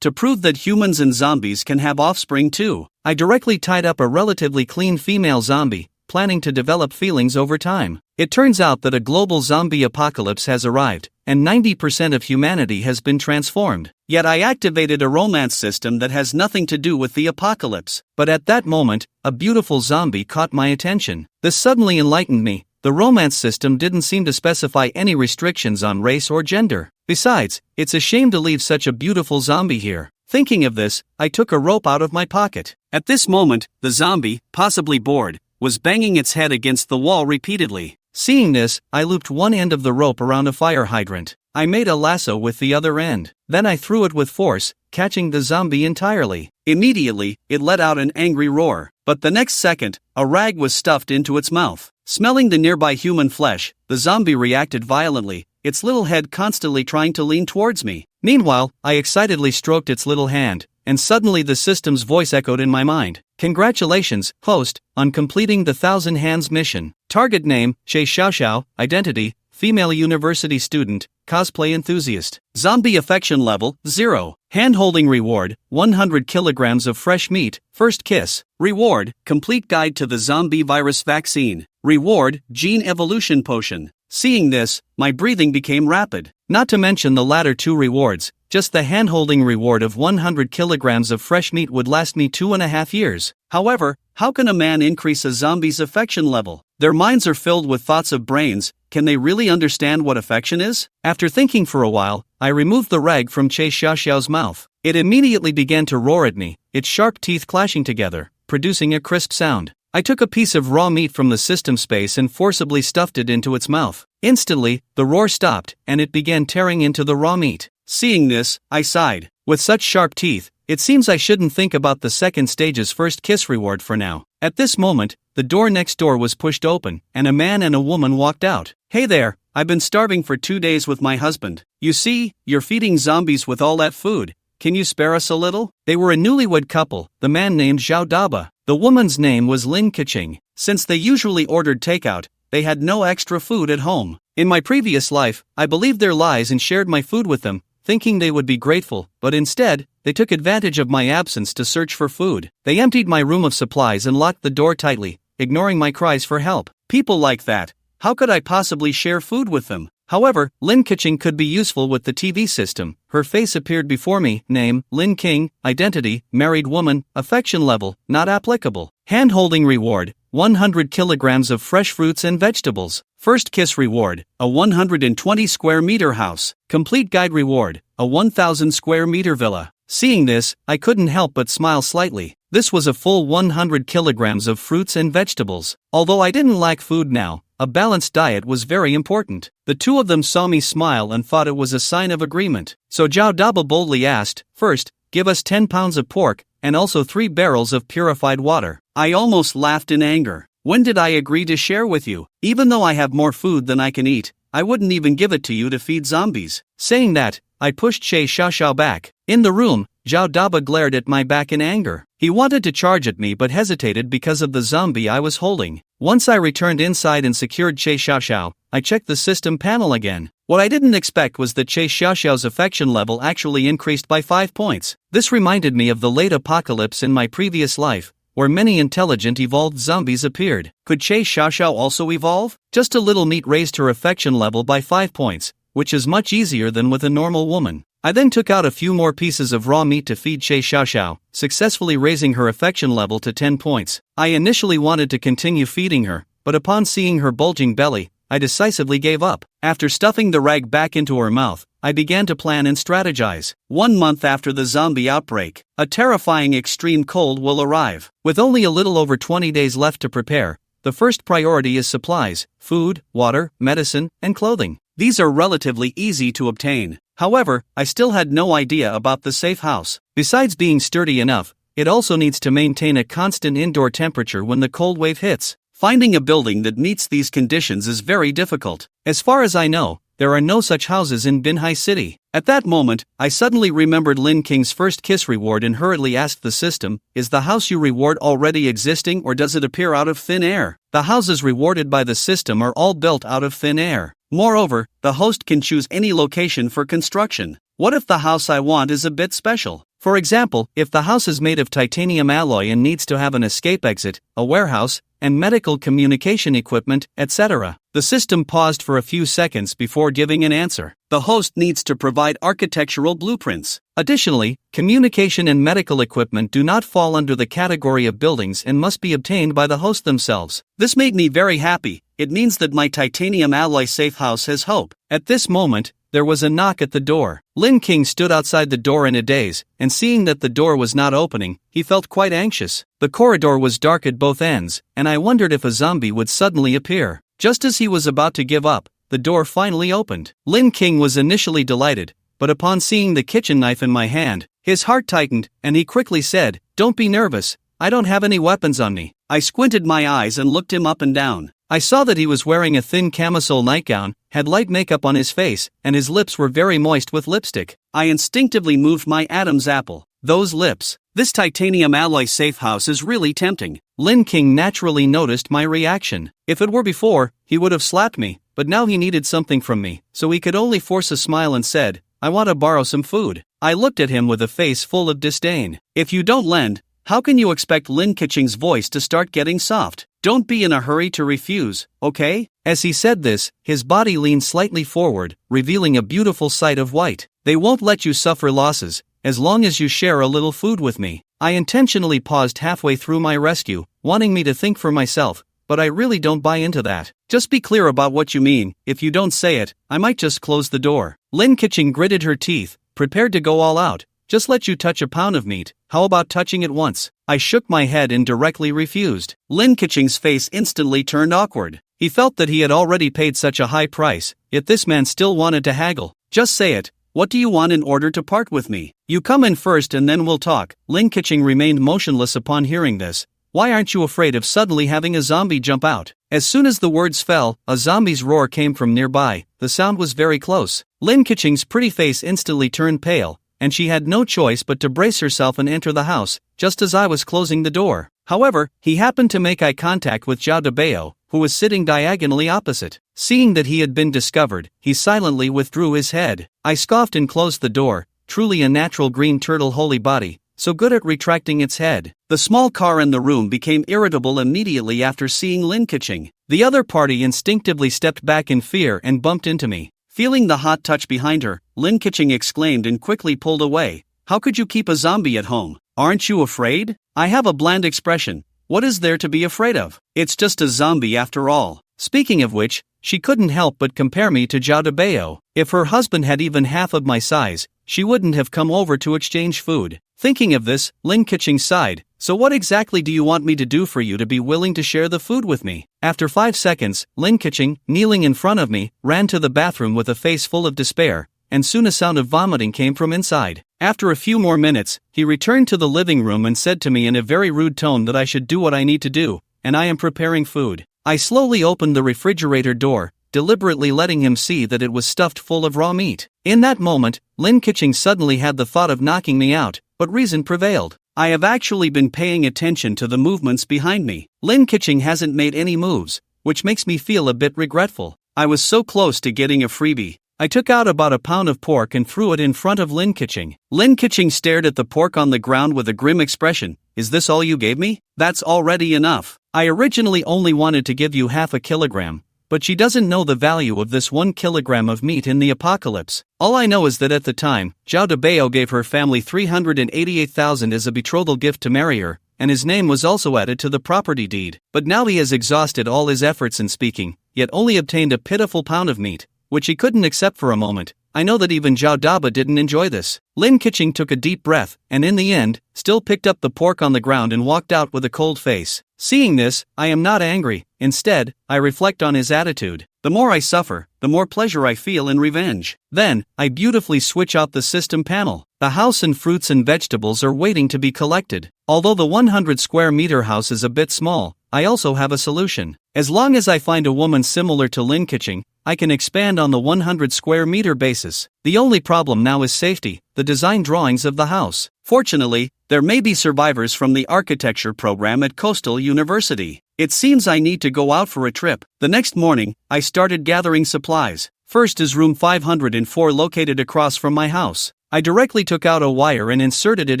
to prove that humans and zombies can have offspring too. I directly tied up a relatively clean female zombie, planning to develop feelings over time. It turns out that a global zombie apocalypse has arrived, and 90% of humanity has been transformed. Yet I activated a romance system that has nothing to do with the apocalypse. But at that moment, a beautiful zombie caught my attention. This suddenly enlightened me. The romance system didn't seem to specify any restrictions on race or gender. Besides, it's a shame to leave such a beautiful zombie here. Thinking of this, I took a rope out of my pocket. At this moment, the zombie, possibly bored, was banging its head against the wall repeatedly. Seeing this, I looped one end of the rope around a fire hydrant. I made a lasso with the other end. Then I threw it with force, catching the zombie entirely. Immediately, it let out an angry roar. But the next second, a rag was stuffed into its mouth. Smelling the nearby human flesh, the zombie reacted violently, its little head constantly trying to lean towards me. Meanwhile, I excitedly stroked its little hand, and suddenly the system's voice echoed in my mind. Congratulations, host, on completing the 1,000 Hands mission. Target name, Che Xiaoxiao. Identity, female university student, cosplay enthusiast. Zombie affection level, 0. Hand-holding reward, 100 kilograms of fresh meat, first kiss. Reward, complete guide to the zombie virus vaccine. Reward, gene evolution potion. Seeing this, my breathing became rapid. Not to mention the latter two rewards, just the hand-holding reward of 100 kilograms of fresh meat would last me 2.5 years. However, how can a man increase a zombie's affection level? Their minds are filled with thoughts of brains. Can they really understand what affection is? After thinking for a while, I removed the rag from Che Xiaoxiao's mouth. It immediately began to roar at me, its sharp teeth clashing together, producing a crisp sound. I took a piece of raw meat from the system space and forcibly stuffed it into its mouth. Instantly, the roar stopped, and it began tearing into the raw meat. Seeing this, I sighed. With such sharp teeth, it seems I shouldn't think about the second stage's first kiss reward for now. At this moment, the door next door was pushed open, and a man and a woman walked out. Hey there, I've been starving for 2 days with my husband. You see, you're feeding zombies with all that food. Can you spare us a little? They were a newlywed couple, the man named Zhao Daba. The woman's name was Lin Keqing. Since they usually ordered takeout, they had no extra food at home. In my previous life, I believed their lies and shared my food with them, thinking they would be grateful, but instead, they took advantage of my absence to search for food. They emptied my room of supplies and locked the door tightly, ignoring my cries for help. People like that, how could I possibly share food with them? However, Lin Keqing could be useful with the TV system. Her face appeared before me, name, Lin King, identity, married woman, affection level, not applicable. Hand-holding reward, 100 kilograms of fresh fruits and vegetables. First kiss reward, a 120 square meter house. Complete guide reward, a 1,000 square meter villa. Seeing this, I couldn't help but smile slightly. This was a full 100 kilograms of fruits and vegetables. Although I didn't lack food now, a balanced diet was very important. The two of them saw me smile and thought it was a sign of agreement. So Zhao Daba boldly asked, first, give us 10 pounds of pork, and also 3 barrels of purified water. I almost laughed in anger. When did I agree to share with you? Even though I have more food than I can eat, I wouldn't even give it to you to feed zombies. Saying that, I pushed Che Xiaoxiao back. In the room, Zhao Daba glared at my back in anger. He wanted to charge at me but hesitated because of the zombie I was holding. Once I returned inside and secured Che Xiaoxiao, I checked the system panel again. What I didn't expect was that Che Xiaoxiao's affection level actually increased by 5 points. This reminded me of the late apocalypse in my previous life, where many intelligent evolved zombies appeared. Could Che Xiaoxiao also evolve? Just a little meat raised her affection level by 5 points, which is much easier than with a normal woman. I then took out a few more pieces of raw meat to feed Che Xiaoxiao, successfully raising her affection level to 10 points. I initially wanted to continue feeding her, but upon seeing her bulging belly, I decisively gave up. After stuffing the rag back into her mouth, I began to plan and strategize. 1 month after the zombie outbreak, a terrifying extreme cold will arrive. With only a little over 20 days left to prepare, the first priority is supplies, food, water, medicine, and clothing. These are relatively easy to obtain. However, I still had no idea about the safe house. Besides being sturdy enough, it also needs to maintain a constant indoor temperature when the cold wave hits. Finding a building that meets these conditions is very difficult. As far as I know, there are no such houses in Binhai City. At that moment, I suddenly remembered Lin King's first kiss reward and hurriedly asked the system, is the house you reward already existing or does it appear out of thin air? The houses rewarded by the system are all built out of thin air. Moreover, the host can choose any location for construction. What if the house I want is a bit special? For example, if the house is made of titanium alloy and needs to have an escape exit, a warehouse, and medical communication equipment, etc. The system paused for a few seconds before giving an answer. The host needs to provide architectural blueprints. Additionally, communication and medical equipment do not fall under the category of buildings and must be obtained by the host themselves. This made me very happy. It means that my titanium alloy safe house has hope. At this moment, there was a knock at the door. Lin King stood outside the door in a daze, and seeing that the door was not opening, he felt quite anxious. The corridor was dark at both ends, and I wondered if a zombie would suddenly appear. Just as he was about to give up, the door finally opened. Lin King was initially delighted, but upon seeing the kitchen knife in my hand, his heart tightened, and he quickly said, "Don't be nervous, I don't have any weapons on me." I squinted my eyes and looked him up and down. I saw that he was wearing a thin camisole nightgown, had light makeup on his face, and his lips were very moist with lipstick. I instinctively moved my Adam's apple. Those lips. This titanium alloy safe house is really tempting. Lin King naturally noticed my reaction. If it were before, he would have slapped me, but now he needed something from me, so he could only force a smile and said, "I want to borrow some food." I looked at him with a face full of disdain. "If you don't lend, how can you expect Lin Kitching's voice to start getting soft? Don't be in a hurry to refuse, okay?" As he said this, his body leaned slightly forward, revealing a beautiful sight of white. "They won't let you suffer losses, as long as you share a little food with me." I intentionally paused halfway through my rescue, wanting me to think for myself, but I really don't buy into that. "Just be clear about what you mean. If you don't say it, I might just close the door." Lin Kitching gritted her teeth, prepared to go all out. "Just let you touch a pound of meat, how about touching it once?" I shook my head and directly refused. Lin Kitching's face instantly turned awkward. He felt that he had already paid such a high price, yet this man still wanted to haggle. "Just say it. What do you want in order to part with me? You come in first and then we'll talk." Lin Kitching remained motionless upon hearing this. "Why aren't you afraid of suddenly having a zombie jump out?" As soon as the words fell, a zombie's roar came from nearby. The sound was very close. Lin Kitching's pretty face instantly turned pale, and she had no choice but to brace herself and enter the house, just as I was closing the door. However, he happened to make eye contact with Zhao Debao, who was sitting diagonally opposite. Seeing that he had been discovered, he silently withdrew his head. I scoffed and closed the door. Truly a natural green turtle holy body, so good at retracting its head. The small car in the room became irritable immediately after seeing Lin Kitching. The other party instinctively stepped back in fear and bumped into me. Feeling the hot touch behind her, Lin Kitching exclaimed and quickly pulled away. "How could you keep a zombie at home? Aren't you afraid?" I have a bland expression. What is there to be afraid of? It's just a zombie after all. Speaking of which, she couldn't help but compare me to Zhao Debao. If her husband had even half of my size, she wouldn't have come over to exchange food. Thinking of this, Lin Kitching sighed. "So what exactly do you want me to do for you to be willing to share the food with me?" After 5 seconds, Lin Kitching, kneeling in front of me, ran to the bathroom with a face full of despair, and soon a sound of vomiting came from inside. After a few more minutes, he returned to the living room and said to me in a very rude tone that I should do what I need to do, and I am preparing food. I slowly opened the refrigerator door, deliberately letting him see that it was stuffed full of raw meat. In that moment, Lin Kitching suddenly had the thought of knocking me out, but reason prevailed. I have actually been paying attention to the movements behind me. Lin Kitching hasn't made any moves, which makes me feel a bit regretful. I was so close to getting a freebie. I took out about a pound of pork and threw it in front of Lin Kitching. Lin Kitching stared at the pork on the ground with a grim expression. "Is this all you gave me? That's already enough. I originally only wanted to give you half a kilogram, but she doesn't know the value of this 1 kilogram of meat in the apocalypse. All I know is that at the time, Zhao Debao gave her family 388,000 as a betrothal gift to marry her, and his name was also added to the property deed. But now he has exhausted all his efforts in speaking, yet only obtained a pitiful pound of meat, which he couldn't accept for a moment. I know that even Zhao Daba didn't enjoy this." Lin Kitching took a deep breath, and in the end, still picked up the pork on the ground and walked out with a cold face. Seeing this, I am not angry. Instead, I reflect on his attitude. The more I suffer, the more pleasure I feel in revenge. Then, I beautifully switch out the system panel. The house and fruits and vegetables are waiting to be collected. Although the 100 square meter house is a bit small, I also have a solution. As long as I find a woman similar to Lin Kitching, I can expand on the 100 square meter basis. The only problem now is safety, the design drawings of the house. Fortunately, there may be survivors from the architecture program at Coastal University. It seems I need to go out for a trip. The next morning, I started gathering supplies. First is room 504 located across from my house. I directly took out a wire and inserted it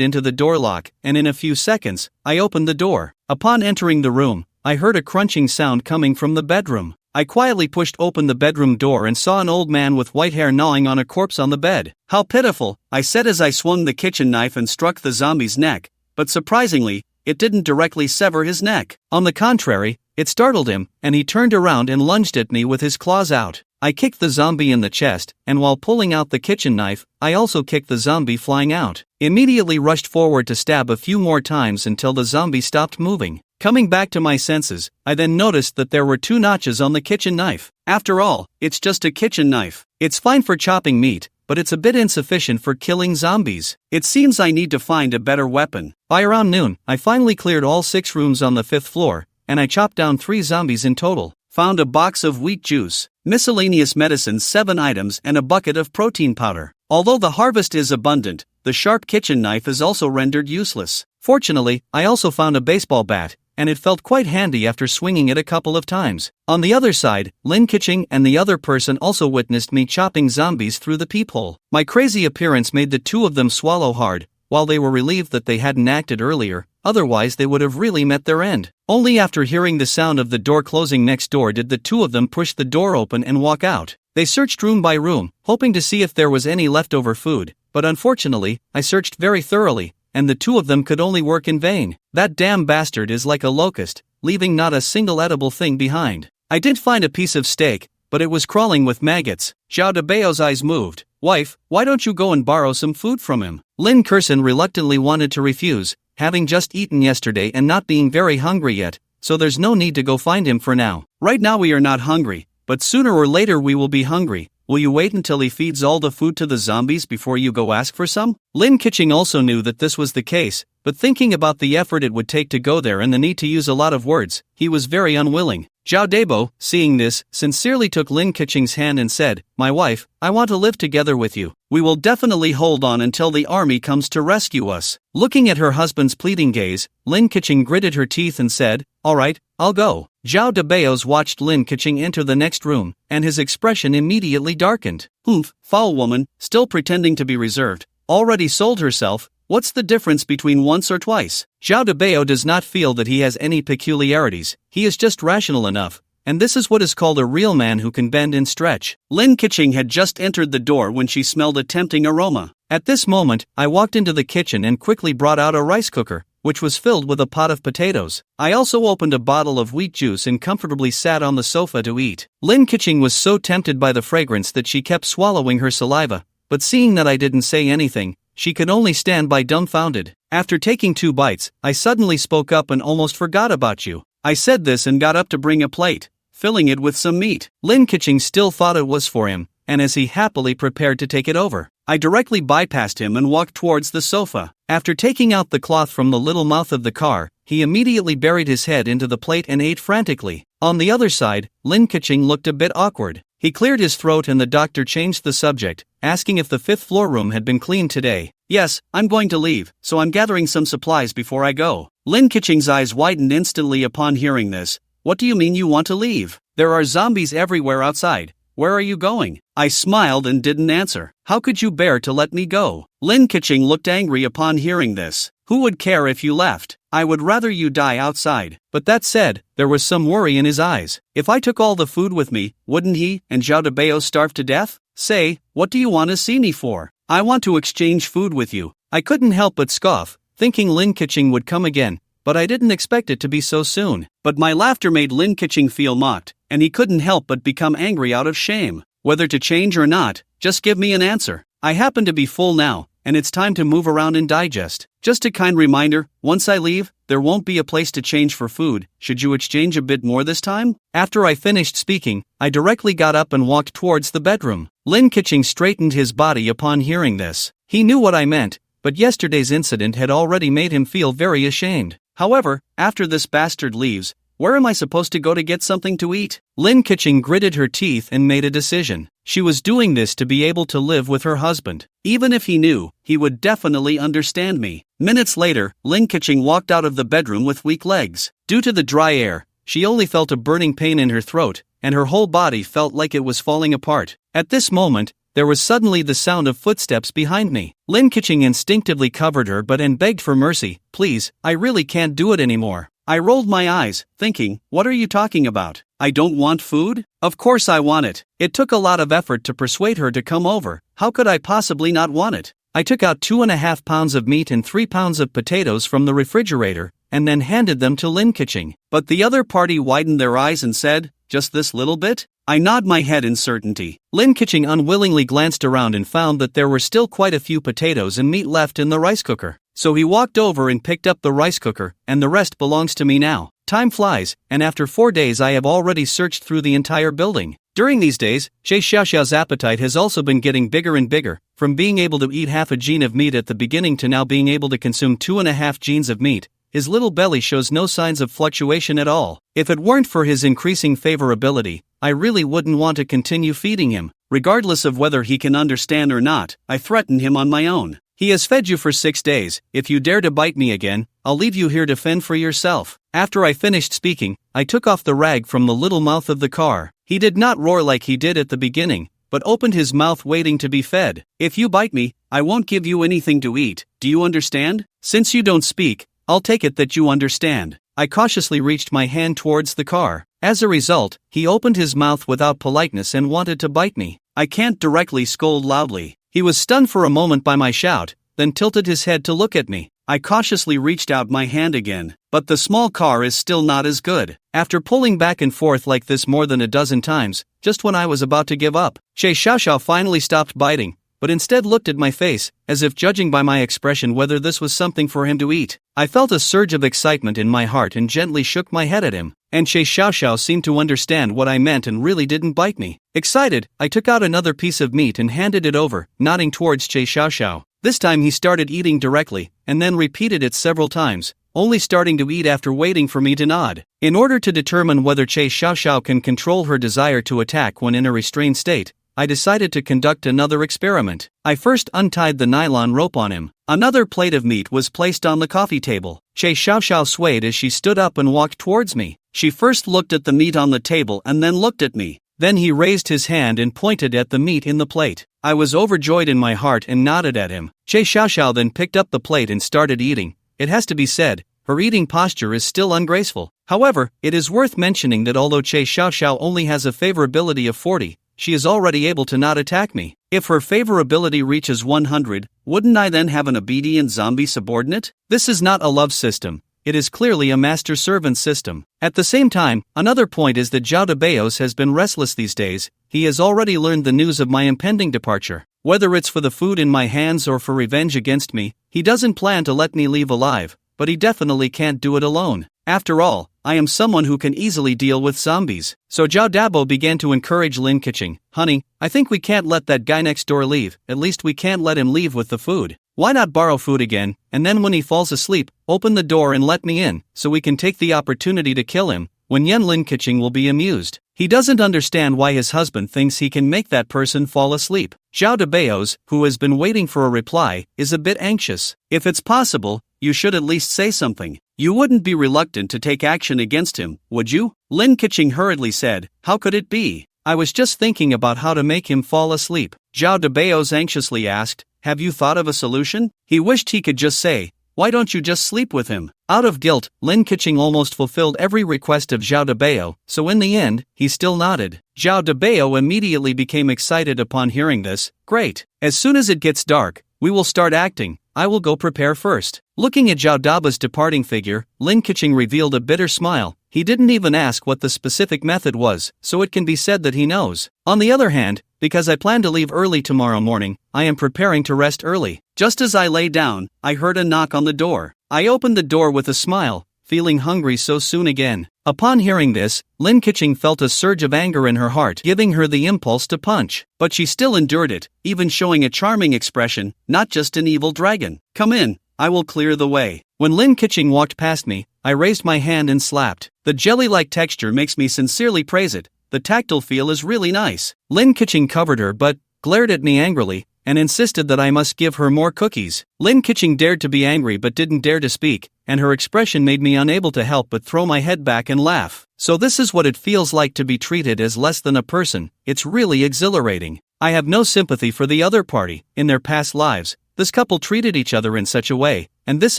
into the door lock, and in a few seconds, I opened the door. Upon entering the room, I heard a crunching sound coming from the bedroom. I quietly pushed open the bedroom door and saw an old man with white hair gnawing on a corpse on the bed. "How pitiful," I said as I swung the kitchen knife and struck the zombie's neck, but surprisingly, it didn't directly sever his neck. On the contrary, it startled him, and he turned around and lunged at me with his claws out. I kicked the zombie in the chest, and while pulling out the kitchen knife, I also kicked the zombie flying out. Immediately rushed forward to stab a few more times until the zombie stopped moving. Coming back to my senses, I then noticed that there were 2 notches on the kitchen knife. After all, it's just a kitchen knife. It's fine for chopping meat, but it's a bit insufficient for killing zombies. It seems I need to find a better weapon. By around noon, I finally cleared all 6 rooms on the 5th floor, and I chopped down 3 zombies in total. Found a box of wheat juice, miscellaneous medicines, 7 items, and a bucket of protein powder. Although the harvest is abundant, the sharp kitchen knife is also rendered useless. Fortunately, I also found a baseball bat, and it felt quite handy after swinging it a couple of times. On the other side, Lin Keqing and the other person also witnessed me chopping zombies through the peephole. My crazy appearance made the 2 of them swallow hard, while they were relieved that they hadn't acted earlier, otherwise they would have really met their end. Only after hearing the sound of the door closing next door did the 2 of them push the door open and walk out. They searched room by room, hoping to see if there was any leftover food, but unfortunately, I searched very thoroughly, and the 2 of them could only work in vain. That damn bastard is like a locust, leaving not a single edible thing behind. I did find a piece of steak, but it was crawling with maggots. Zhao Debao's eyes moved. "Wife, why don't you go and borrow some food from him?" Lin Keqing reluctantly wanted to refuse, having just eaten yesterday and not being very hungry yet, so there's no need to go find him for now. "Right now we are not hungry, but sooner or later we will be hungry. Will you wait until he feeds all the food to the zombies before you go ask for some?" Lin Keqing also knew that this was the case, but thinking about the effort it would take to go there and the need to use a lot of words, he was very unwilling. Zhao Debo, seeing this, sincerely took Lin Keqing's hand and said, "My wife, I want to live together with you. We will definitely hold on until the army comes to rescue us." Looking at her husband's pleading gaze, Lin Keqing gritted her teeth and said, "All right, I'll go." Zhao Debaos watched Lin Keqing enter the next room, and his expression immediately darkened. "Humph, foul woman, still pretending to be reserved. Already sold herself. What's the difference between once or twice?" Zhao Debao does not feel that he has any peculiarities, he is just rational enough, and this is what is called a real man who can bend and stretch. Lin Keqing had just entered the door when she smelled a tempting aroma. At this moment, I walked into the kitchen and quickly brought out a rice cooker, which was filled with a pot of potatoes. I also opened a bottle of wheat juice and comfortably sat on the sofa to eat. Lin Keqing was so tempted by the fragrance that she kept swallowing her saliva, but seeing that I didn't say anything, she could only stand by dumbfounded. After taking 2 bites, I suddenly spoke up and almost forgot about you. I said this and got up to bring a plate, filling it with some meat. Lin Keqing still thought it was for him, and as he happily prepared to take it over, I directly bypassed him and walked towards the sofa. After taking out the cloth from the little mouth of the car, he immediately buried his head into the plate and ate frantically. On the other side, Lin Keqing looked a bit awkward. He cleared his throat and the doctor changed the subject, asking if the 5th floor room had been cleaned today. "Yes, I'm going to leave, so I'm gathering some supplies before I go." Lin Keqing's eyes widened instantly upon hearing this. "What do you mean you want to leave? There are zombies everywhere outside. Where are you going?" I smiled and didn't answer. "How could you bear to let me go?" Lin Keqing looked angry upon hearing this. "Who would care if you left? I would rather you die outside." But that said, there was some worry in his eyes. If I took all the food with me, wouldn't he and Zhao Debao starve to death? "Say, what do you want to see me for? I want to exchange food with you." I couldn't help but scoff, thinking Lin Keqing would come again, but I didn't expect it to be so soon. But my laughter made Lin Keqing feel mocked, and he couldn't help but become angry out of shame. Whether to change or not, just give me an answer. I happen to be full now, and it's time to move around and digest. Just a kind reminder, once I leave, there won't be a place to change for food. Should you exchange a bit more this time? After I finished speaking, I directly got up and walked towards the bedroom. Lin Keqing straightened his body upon hearing this. He knew what I meant, but yesterday's incident had already made him feel very ashamed. However, after this bastard leaves, where am I supposed to go to get something to eat? Lin Keqing gritted her teeth and made a decision. She was doing this to be able to live with her husband. Even if he knew, he would definitely understand me. Minutes later, Lin Keqing walked out of the bedroom with weak legs. Due to the dry air, she only felt a burning pain in her throat, and her whole body felt like it was falling apart. At this moment, there was suddenly the sound of footsteps behind me. Lin Keqing instinctively covered her butt and begged for mercy. Please, I really can't do it anymore. I rolled my eyes, thinking, what are you talking about? I don't want food? Of course I want it. It took a lot of effort to persuade her to come over. How could I possibly not want it? I took out 2.5 pounds of meat and 3 pounds of potatoes from the refrigerator, and then handed them to Lin Keqing. But the other party widened their eyes and said, just this little bit? I nod my head in certainty. Lin Keqing unwillingly glanced around and found that there were still quite a few potatoes and meat left in the rice cooker. So he walked over and picked up the rice cooker, and the rest belongs to me now. Time flies, and after 4 days I have already searched through the entire building. During these days, Xie Xiaoxiao's appetite has also been getting bigger and bigger, from being able to eat half a gene of meat at the beginning to now being able to consume 2.5 genes of meat. His little belly shows no signs of fluctuation at all. If it weren't for his increasing favorability, I really wouldn't want to continue feeding him. Regardless of whether he can understand or not, I threaten him on my own. He has fed you for 6 days. If you dare to bite me again, I'll leave you here to fend for yourself. After I finished speaking, I took off the rag from the little mouth of the car. He did not roar like he did at the beginning, but opened his mouth waiting to be fed. If you bite me, I won't give you anything to eat. Do you understand? Since you don't speak, I'll take it that you understand. I cautiously reached my hand towards the car. As a result, he opened his mouth without politeness and wanted to bite me. I can't directly scold loudly. He was stunned for a moment by my shout, then tilted his head to look at me. I cautiously reached out my hand again, but the small car is still not as good. After pulling back and forth like this more than a dozen times, just when I was about to give up, Xie Xiaoxiao finally stopped biting, but instead looked at my face, as if judging by my expression whether this was something for him to eat. I felt a surge of excitement in my heart and gently shook my head at him, and Xie Xiaoxiao seemed to understand what I meant and really didn't bite me. Excited, I took out another piece of meat and handed it over, nodding towards Xie Xiaoxiao. This time he started eating directly, and then repeated it several times, only starting to eat after waiting for me to nod. In order to determine whether Xie Xiaoxiao can control her desire to attack when in a restrained state, I decided to conduct another experiment. I first untied the nylon rope on him. Another plate of meat was placed on the coffee table. Xie Xiaoxiao swayed as she stood up and walked towards me. She first looked at the meat on the table and then looked at me. Then he raised his hand and pointed at the meat in the plate. I was overjoyed in my heart and nodded at him. Xie Xiaoxiao then picked up the plate and started eating. It has to be said, her eating posture is still ungraceful. However, it is worth mentioning that although Xie Xiaoxiao only has a favorability of 40, she is already able to not attack me. If her favorability reaches 100, wouldn't I then have an obedient zombie subordinate? This is not a love system. It is clearly a master-servant system. At the same time, another point is that Zhao Debeos has been restless these days. He has already learned the news of my impending departure. Whether it's for the food in my hands or for revenge against me, he doesn't plan to let me leave alive, but he definitely can't do it alone. After all, I am someone who can easily deal with zombies. So Zhao Dabo began to encourage Lin Keqing. Honey, I think we can't let that guy next door leave. At least we can't let him leave with the food. Why not borrow food again, and then when he falls asleep, open the door and let me in, so we can take the opportunity to kill him. When Yan Lin Keqing will be amused. He doesn't understand why his husband thinks he can make that person fall asleep. Zhao Debeos, who has been waiting for a reply, is a bit anxious. If it's possible, you should at least say something. You wouldn't be reluctant to take action against him, would you? Lin Keqing hurriedly said. How could it be? I was just thinking about how to make him fall asleep. Zhao Debeos anxiously asked. Have you thought of a solution? He wished he could just say, why don't you just sleep with him? Out of guilt, Lin Keqing almost fulfilled every request of Zhao Debeo, so in the end, he still nodded. Zhao Debeo immediately became excited upon hearing this. Great. As soon as it gets dark, we will start acting. I will go prepare first. Looking at Zhao Daba's departing figure, Lin Keqing revealed a bitter smile. He didn't even ask what the specific method was, so it can be said that he knows. On the other hand, because I plan to leave early tomorrow morning, I am preparing to rest early. Just as I lay down, I heard a knock on the door. I opened the door with a smile, feeling hungry so soon again. Upon hearing this, Lin Keqing felt a surge of anger in her heart, giving her the impulse to punch. But she still endured it, even showing a charming expression, not just an evil dragon. Come in, I will clear the way. When Lin Keqing walked past me, I raised my hand and slapped. The jelly-like texture makes me sincerely praise it. The tactile feel is really nice. Lin Keqing covered her but glared at me angrily, and insisted that I must give her more cookies. Lin Keqing dared to be angry but didn't dare to speak, and her expression made me unable to help but throw my head back and laugh. So this is what it feels like to be treated as less than a person. It's really exhilarating. I have no sympathy for the other party. In their past lives, this couple treated each other in such a way, and this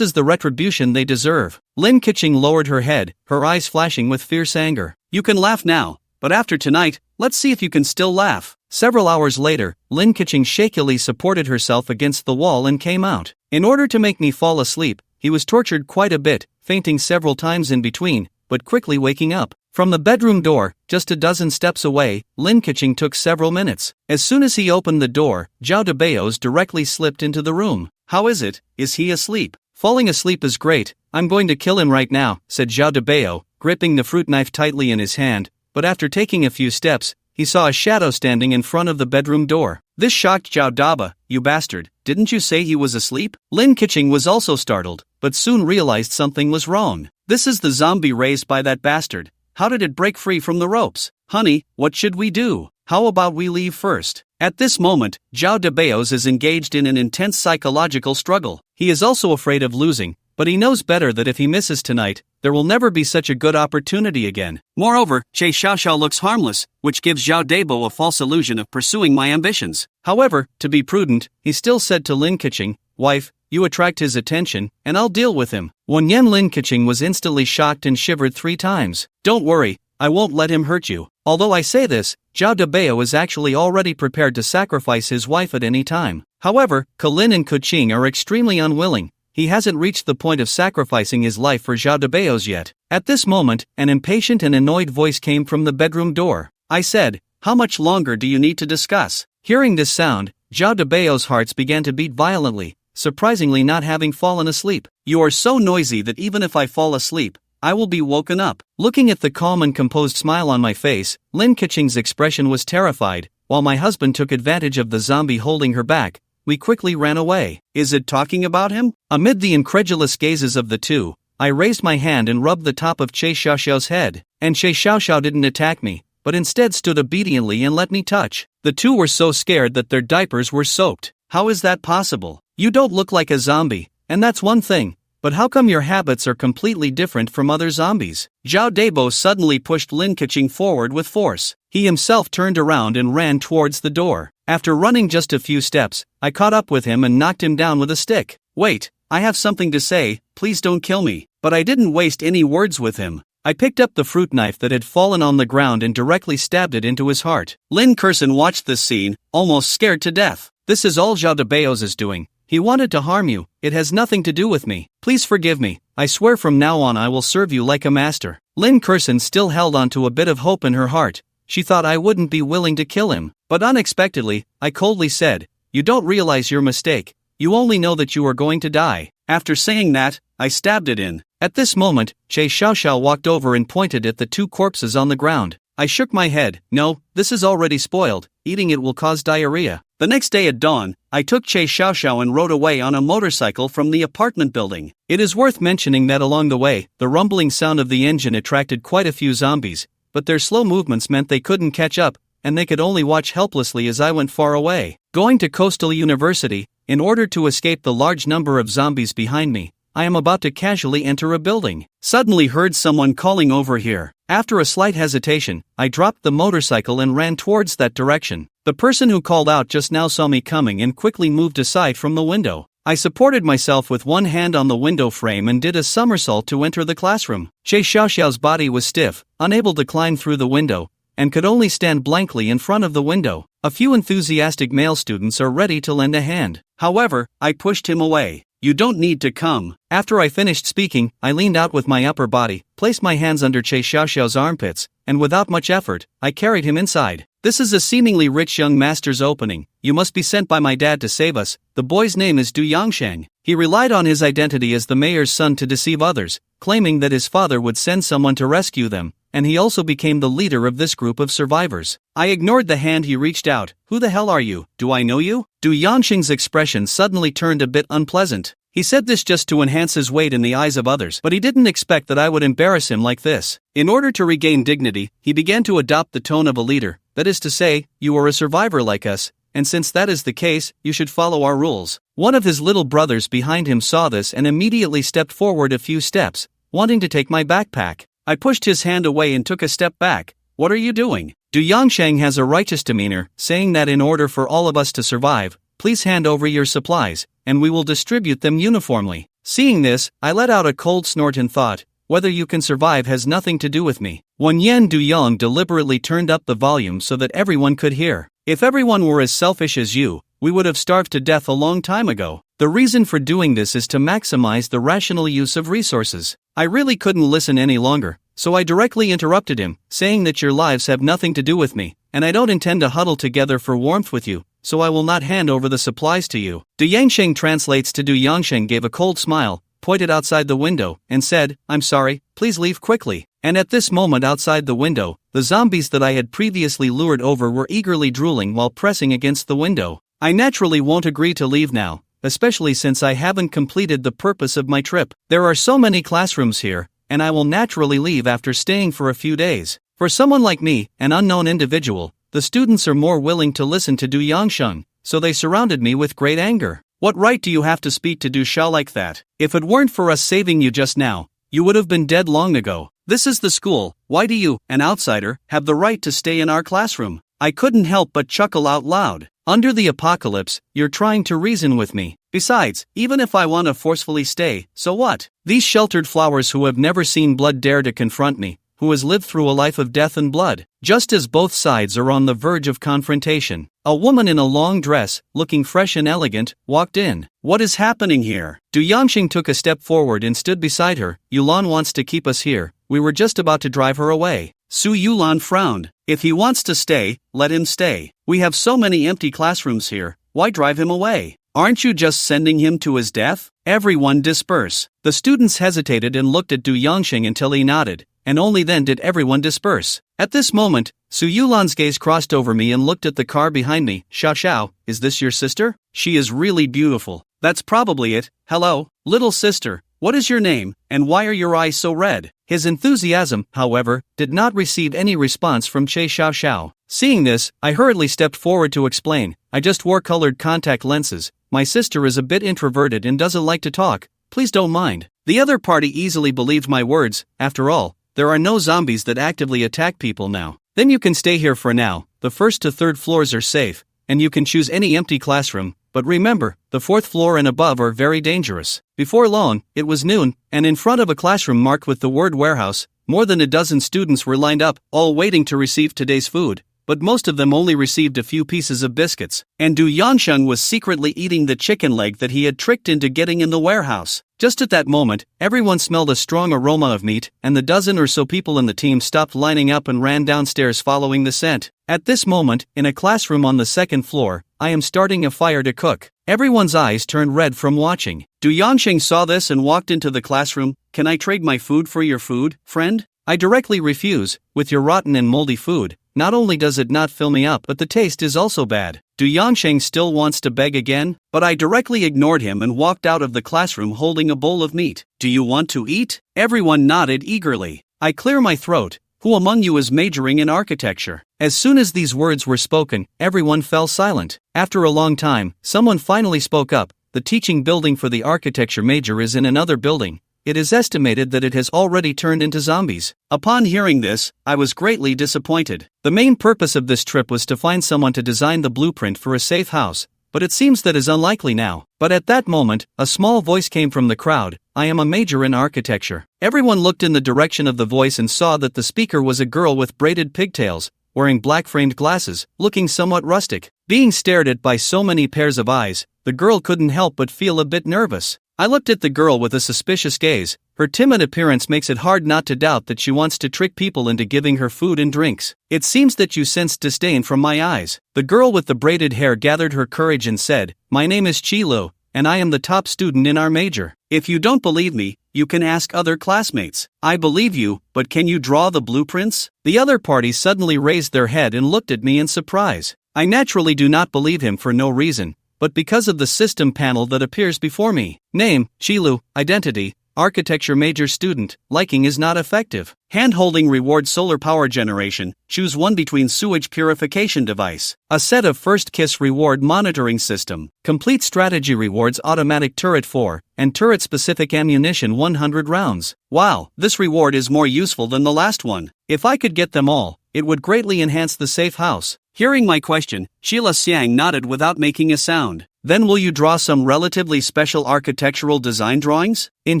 is the retribution they deserve. Lin Keqing lowered her head, her eyes flashing with fierce anger. You can laugh now, but after tonight, let's see if you can still laugh. Several hours later, Lin Keqing shakily supported herself against the wall and came out. In order to make me fall asleep, he was tortured quite a bit, fainting several times in between, but quickly waking up. From the bedroom door, just a dozen steps away, Lin Keqing took several minutes. As soon as he opened the door, Zhao Debeos directly slipped into the room. How is it? Is he asleep? Falling asleep is great. I'm going to kill him right now, said Zhao Debeo, gripping the fruit knife tightly in his hand, but after taking a few steps, he saw a shadow standing in front of the bedroom door. This shocked Zhao Daba. You bastard, didn't you say he was asleep? Lin Keqing was also startled, but soon realized something was wrong. This is the zombie raised by that bastard. How did it break free from the ropes? Honey, what should we do? How about we leave first? At this moment, Zhao Debeos is engaged in an intense psychological struggle. He is also afraid of losing, but he knows better that if he misses tonight, there will never be such a good opportunity again. Moreover, Che Xiaoxiao looks harmless, which gives Zhao Debo a false illusion of pursuing my ambitions. However, to be prudent, he still said to Lin Keqing, Wife, you attract his attention, and I'll deal with him. Lin Keqing was instantly shocked and shivered 3 times. Don't worry, I won't let him hurt you. Although I say this, Zhao Debeo is actually already prepared to sacrifice his wife at any time. However, Kalin and Kuqing are extremely unwilling. He hasn't reached the point of sacrificing his life for Zhao Debeos yet. At this moment, an impatient and annoyed voice came from the bedroom door. I said, how much longer do you need to discuss? Hearing this sound, Zhao Debeo's hearts began to beat violently, surprisingly not having fallen asleep. You are so noisy that even if I fall asleep, I will be woken up. Looking at the calm and composed smile on my face, Lin Keqing's expression was terrified. While my husband took advantage of the zombie holding her back, we quickly ran away. Is it talking about him? Amid the incredulous gazes of the two, I raised my hand and rubbed the top of Che Xiaoxiao's head. And Che Xiaoxiao didn't attack me, but instead stood obediently and let me touch. The two were so scared that their diapers were soaked. How is that possible? You don't look like a zombie, and that's one thing. But how come your habits are completely different from other zombies? Zhao Debo suddenly pushed Lin Keqing forward with force. He himself turned around and ran towards the door. After running just a few steps, I caught up with him and knocked him down with a stick. Wait, I have something to say, please don't kill me. But I didn't waste any words with him. I picked up the fruit knife that had fallen on the ground and directly stabbed it into his heart. Lin Keqing watched this scene, almost scared to death. This is all Zhao Debeos is doing. He wanted to harm you. It has nothing to do with me. Please forgive me. I swear from now on I will serve you like a master. Lin Keqing still held on to a bit of hope in her heart. She thought I wouldn't be willing to kill him. But unexpectedly, I coldly said, you don't realize your mistake. You only know that you are going to die. After saying that, I stabbed it in. At this moment, Che Xiaoxiao walked over and pointed at the 2 corpses on the ground. I shook my head. No, this is already spoiled. Eating it will cause diarrhea. The next day at dawn, I took Che Xiaoxiao and rode away on a motorcycle from the apartment building. It is worth mentioning that along the way, the rumbling sound of the engine attracted quite a few zombies, but their slow movements meant they couldn't catch up, and they could only watch helplessly as I went far away. Going to Coastal University, in order to escape the large number of zombies behind me, I am about to casually enter a building. Suddenly heard someone calling over here. After a slight hesitation, I dropped the motorcycle and ran towards that direction. The person who called out just now saw me coming and quickly moved aside from the window. I supported myself with one hand on the window frame and did a somersault to enter the classroom. Che Xiaoxiao's body was stiff, unable to climb through the window, and could only stand blankly in front of the window. A few enthusiastic male students are ready to lend a hand. However, I pushed him away. You don't need to come. After I finished speaking, I leaned out with my upper body, placed my hands under Che Xiaoxiao's armpits, and without much effort, I carried him inside. This is a seemingly rich young master's opening. You must be sent by my dad to save us. The boy's name is Du Yangsheng. He relied on his identity as the mayor's son to deceive others, claiming that his father would send someone to rescue them, and he also became the leader of this group of survivors. I ignored the hand he reached out. Who the hell are you? Do I know you? Du Yangsheng's expression suddenly turned a bit unpleasant. He said this just to enhance his weight in the eyes of others, but he didn't expect that I would embarrass him like this. In order to regain dignity, he began to adopt the tone of a leader, that is to say, you are a survivor like us, and since that is the case, you should follow our rules. One of his little brothers behind him saw this and immediately stepped forward a few steps, wanting to take my backpack. I pushed his hand away and took a step back. what are you doing? Du Yangsheng has a righteous demeanor, saying that in order for all of us to survive, please hand over your supplies, and we will distribute them uniformly. Seeing this, I let out a cold snort and thought, whether you can survive has nothing to do with me. Wen Yan Du Yang deliberately turned up the volume so that everyone could hear. If everyone were as selfish as you, we would have starved to death a long time ago. The reason for doing this is to maximize the rational use of resources. I really couldn't listen any longer, so I directly interrupted him, saying that your lives have nothing to do with me, and I don't intend to huddle together for warmth with you, so I will not hand over the supplies to you. Du Yangsheng translates to Du Yangsheng gave a cold smile, pointed outside the window, and said, I'm sorry, please leave quickly. And at this moment outside the window, the zombies that I had previously lured over were eagerly drooling while pressing against the window. I naturally won't agree to leave now, especially since I haven't completed the purpose of my trip. There are so many classrooms here, and I will naturally leave after staying for a few days. For someone like me, an unknown individual, the students are more willing to listen to Du Yangsheng, so they surrounded me with great anger. What right do you have to speak to Du Xiao like that? If it weren't for us saving you just now, you would have been dead long ago. This is the school, why do you, an outsider, have the right to stay in our classroom? I couldn't help but chuckle out loud. Under the apocalypse, you're trying to reason with me. Besides, even if I want to forcefully stay, so what? These sheltered flowers who have never seen blood dare to confront me, who has lived through a life of death and blood. Just as both sides are on the verge of confrontation, a woman in a long dress, looking fresh and elegant, walked in. What is happening here? Du Yangsheng took a step forward and stood beside her. Yulan wants to keep us here. We were just about to drive her away. Su Yulan frowned. If he wants to stay, let him stay. We have so many empty classrooms here, why drive him away? Aren't you just sending him to his death? Everyone disperse. The students hesitated and looked at Du Yangsheng until he nodded, and only then did everyone disperse. At this moment, Su Yulan's gaze crossed over me and looked at the car behind me. Xiao Xiao, is this your sister? She is really beautiful. That's probably it. Hello, little sister, what is your name, and why are your eyes so red? His enthusiasm, however, did not receive any response from Che Xiao Xiao. Seeing this, I hurriedly stepped forward to explain, I just wore colored contact lenses. My sister is a bit introverted and doesn't like to talk, please don't mind. The other party easily believed my words. After all, there are no zombies that actively attack people now. Then you can stay here for now, the first to third floors are safe, and you can choose any empty classroom, but remember, the fourth floor and above are very dangerous. Before long, it was noon, and in front of a classroom marked with the word warehouse, more than a dozen students were lined up, all waiting to receive today's food. But most of them only received a few pieces of biscuits, and Du Yangsheng was secretly eating the chicken leg that he had tricked into getting in the warehouse. Just at that moment, everyone smelled a strong aroma of meat, and the dozen or so people in the team stopped lining up and ran downstairs following the scent. At this moment, in a classroom on the second floor, I am starting a fire to cook. Everyone's eyes turned red from watching. Du Yangsheng saw this and walked into the classroom. Can I trade my food for your food, friend? I directly refuse. With your rotten and moldy food, not only does it not fill me up but the taste is also bad. Du Yangsheng still wants to beg again, but I directly ignored him and walked out of the classroom holding a bowl of meat. Do you want to eat? Everyone nodded eagerly. I clear my throat. Who among you is majoring in architecture? As soon as these words were spoken, everyone fell silent. After a long time, someone finally spoke up. The teaching building for the architecture major is in another building. It is estimated that it has already turned into zombies. Upon hearing this, I was greatly disappointed. The main purpose of this trip was to find someone to design the blueprint for a safe house, but it seems that is unlikely now. But at that moment, a small voice came from the crowd. I am a major in architecture. Everyone looked in the direction of the voice and saw that the speaker was a girl with braided pigtails, wearing black-framed glasses, looking somewhat rustic. Being stared at by so many pairs of eyes, the girl couldn't help but feel a bit nervous. I looked at the girl with a suspicious gaze. Her timid appearance makes it hard not to doubt that she wants to trick people into giving her food and drinks. It seems that you sensed disdain from my eyes. The girl with the braided hair gathered her courage and said, My name is Chilu, and I am the top student in our major. If you don't believe me, you can ask other classmates. I believe you, but can you draw the blueprints? The other party suddenly raised their head and looked at me in surprise. I naturally do not believe him for no reason, but because of the system panel that appears before me. Name, Chilu, identity, architecture major student, liking is not effective. Hand-holding rewards solar power generation, choose one between sewage purification device. A set of first kiss reward monitoring system. Complete strategy rewards automatic turret 4, and turret-specific ammunition 100 rounds. Wow, this reward is more useful than the last one. If I could get them all, it would greatly enhance the safe house. Hearing my question, Sheila Xiang nodded without making a sound. Then will you draw some relatively special architectural design drawings? In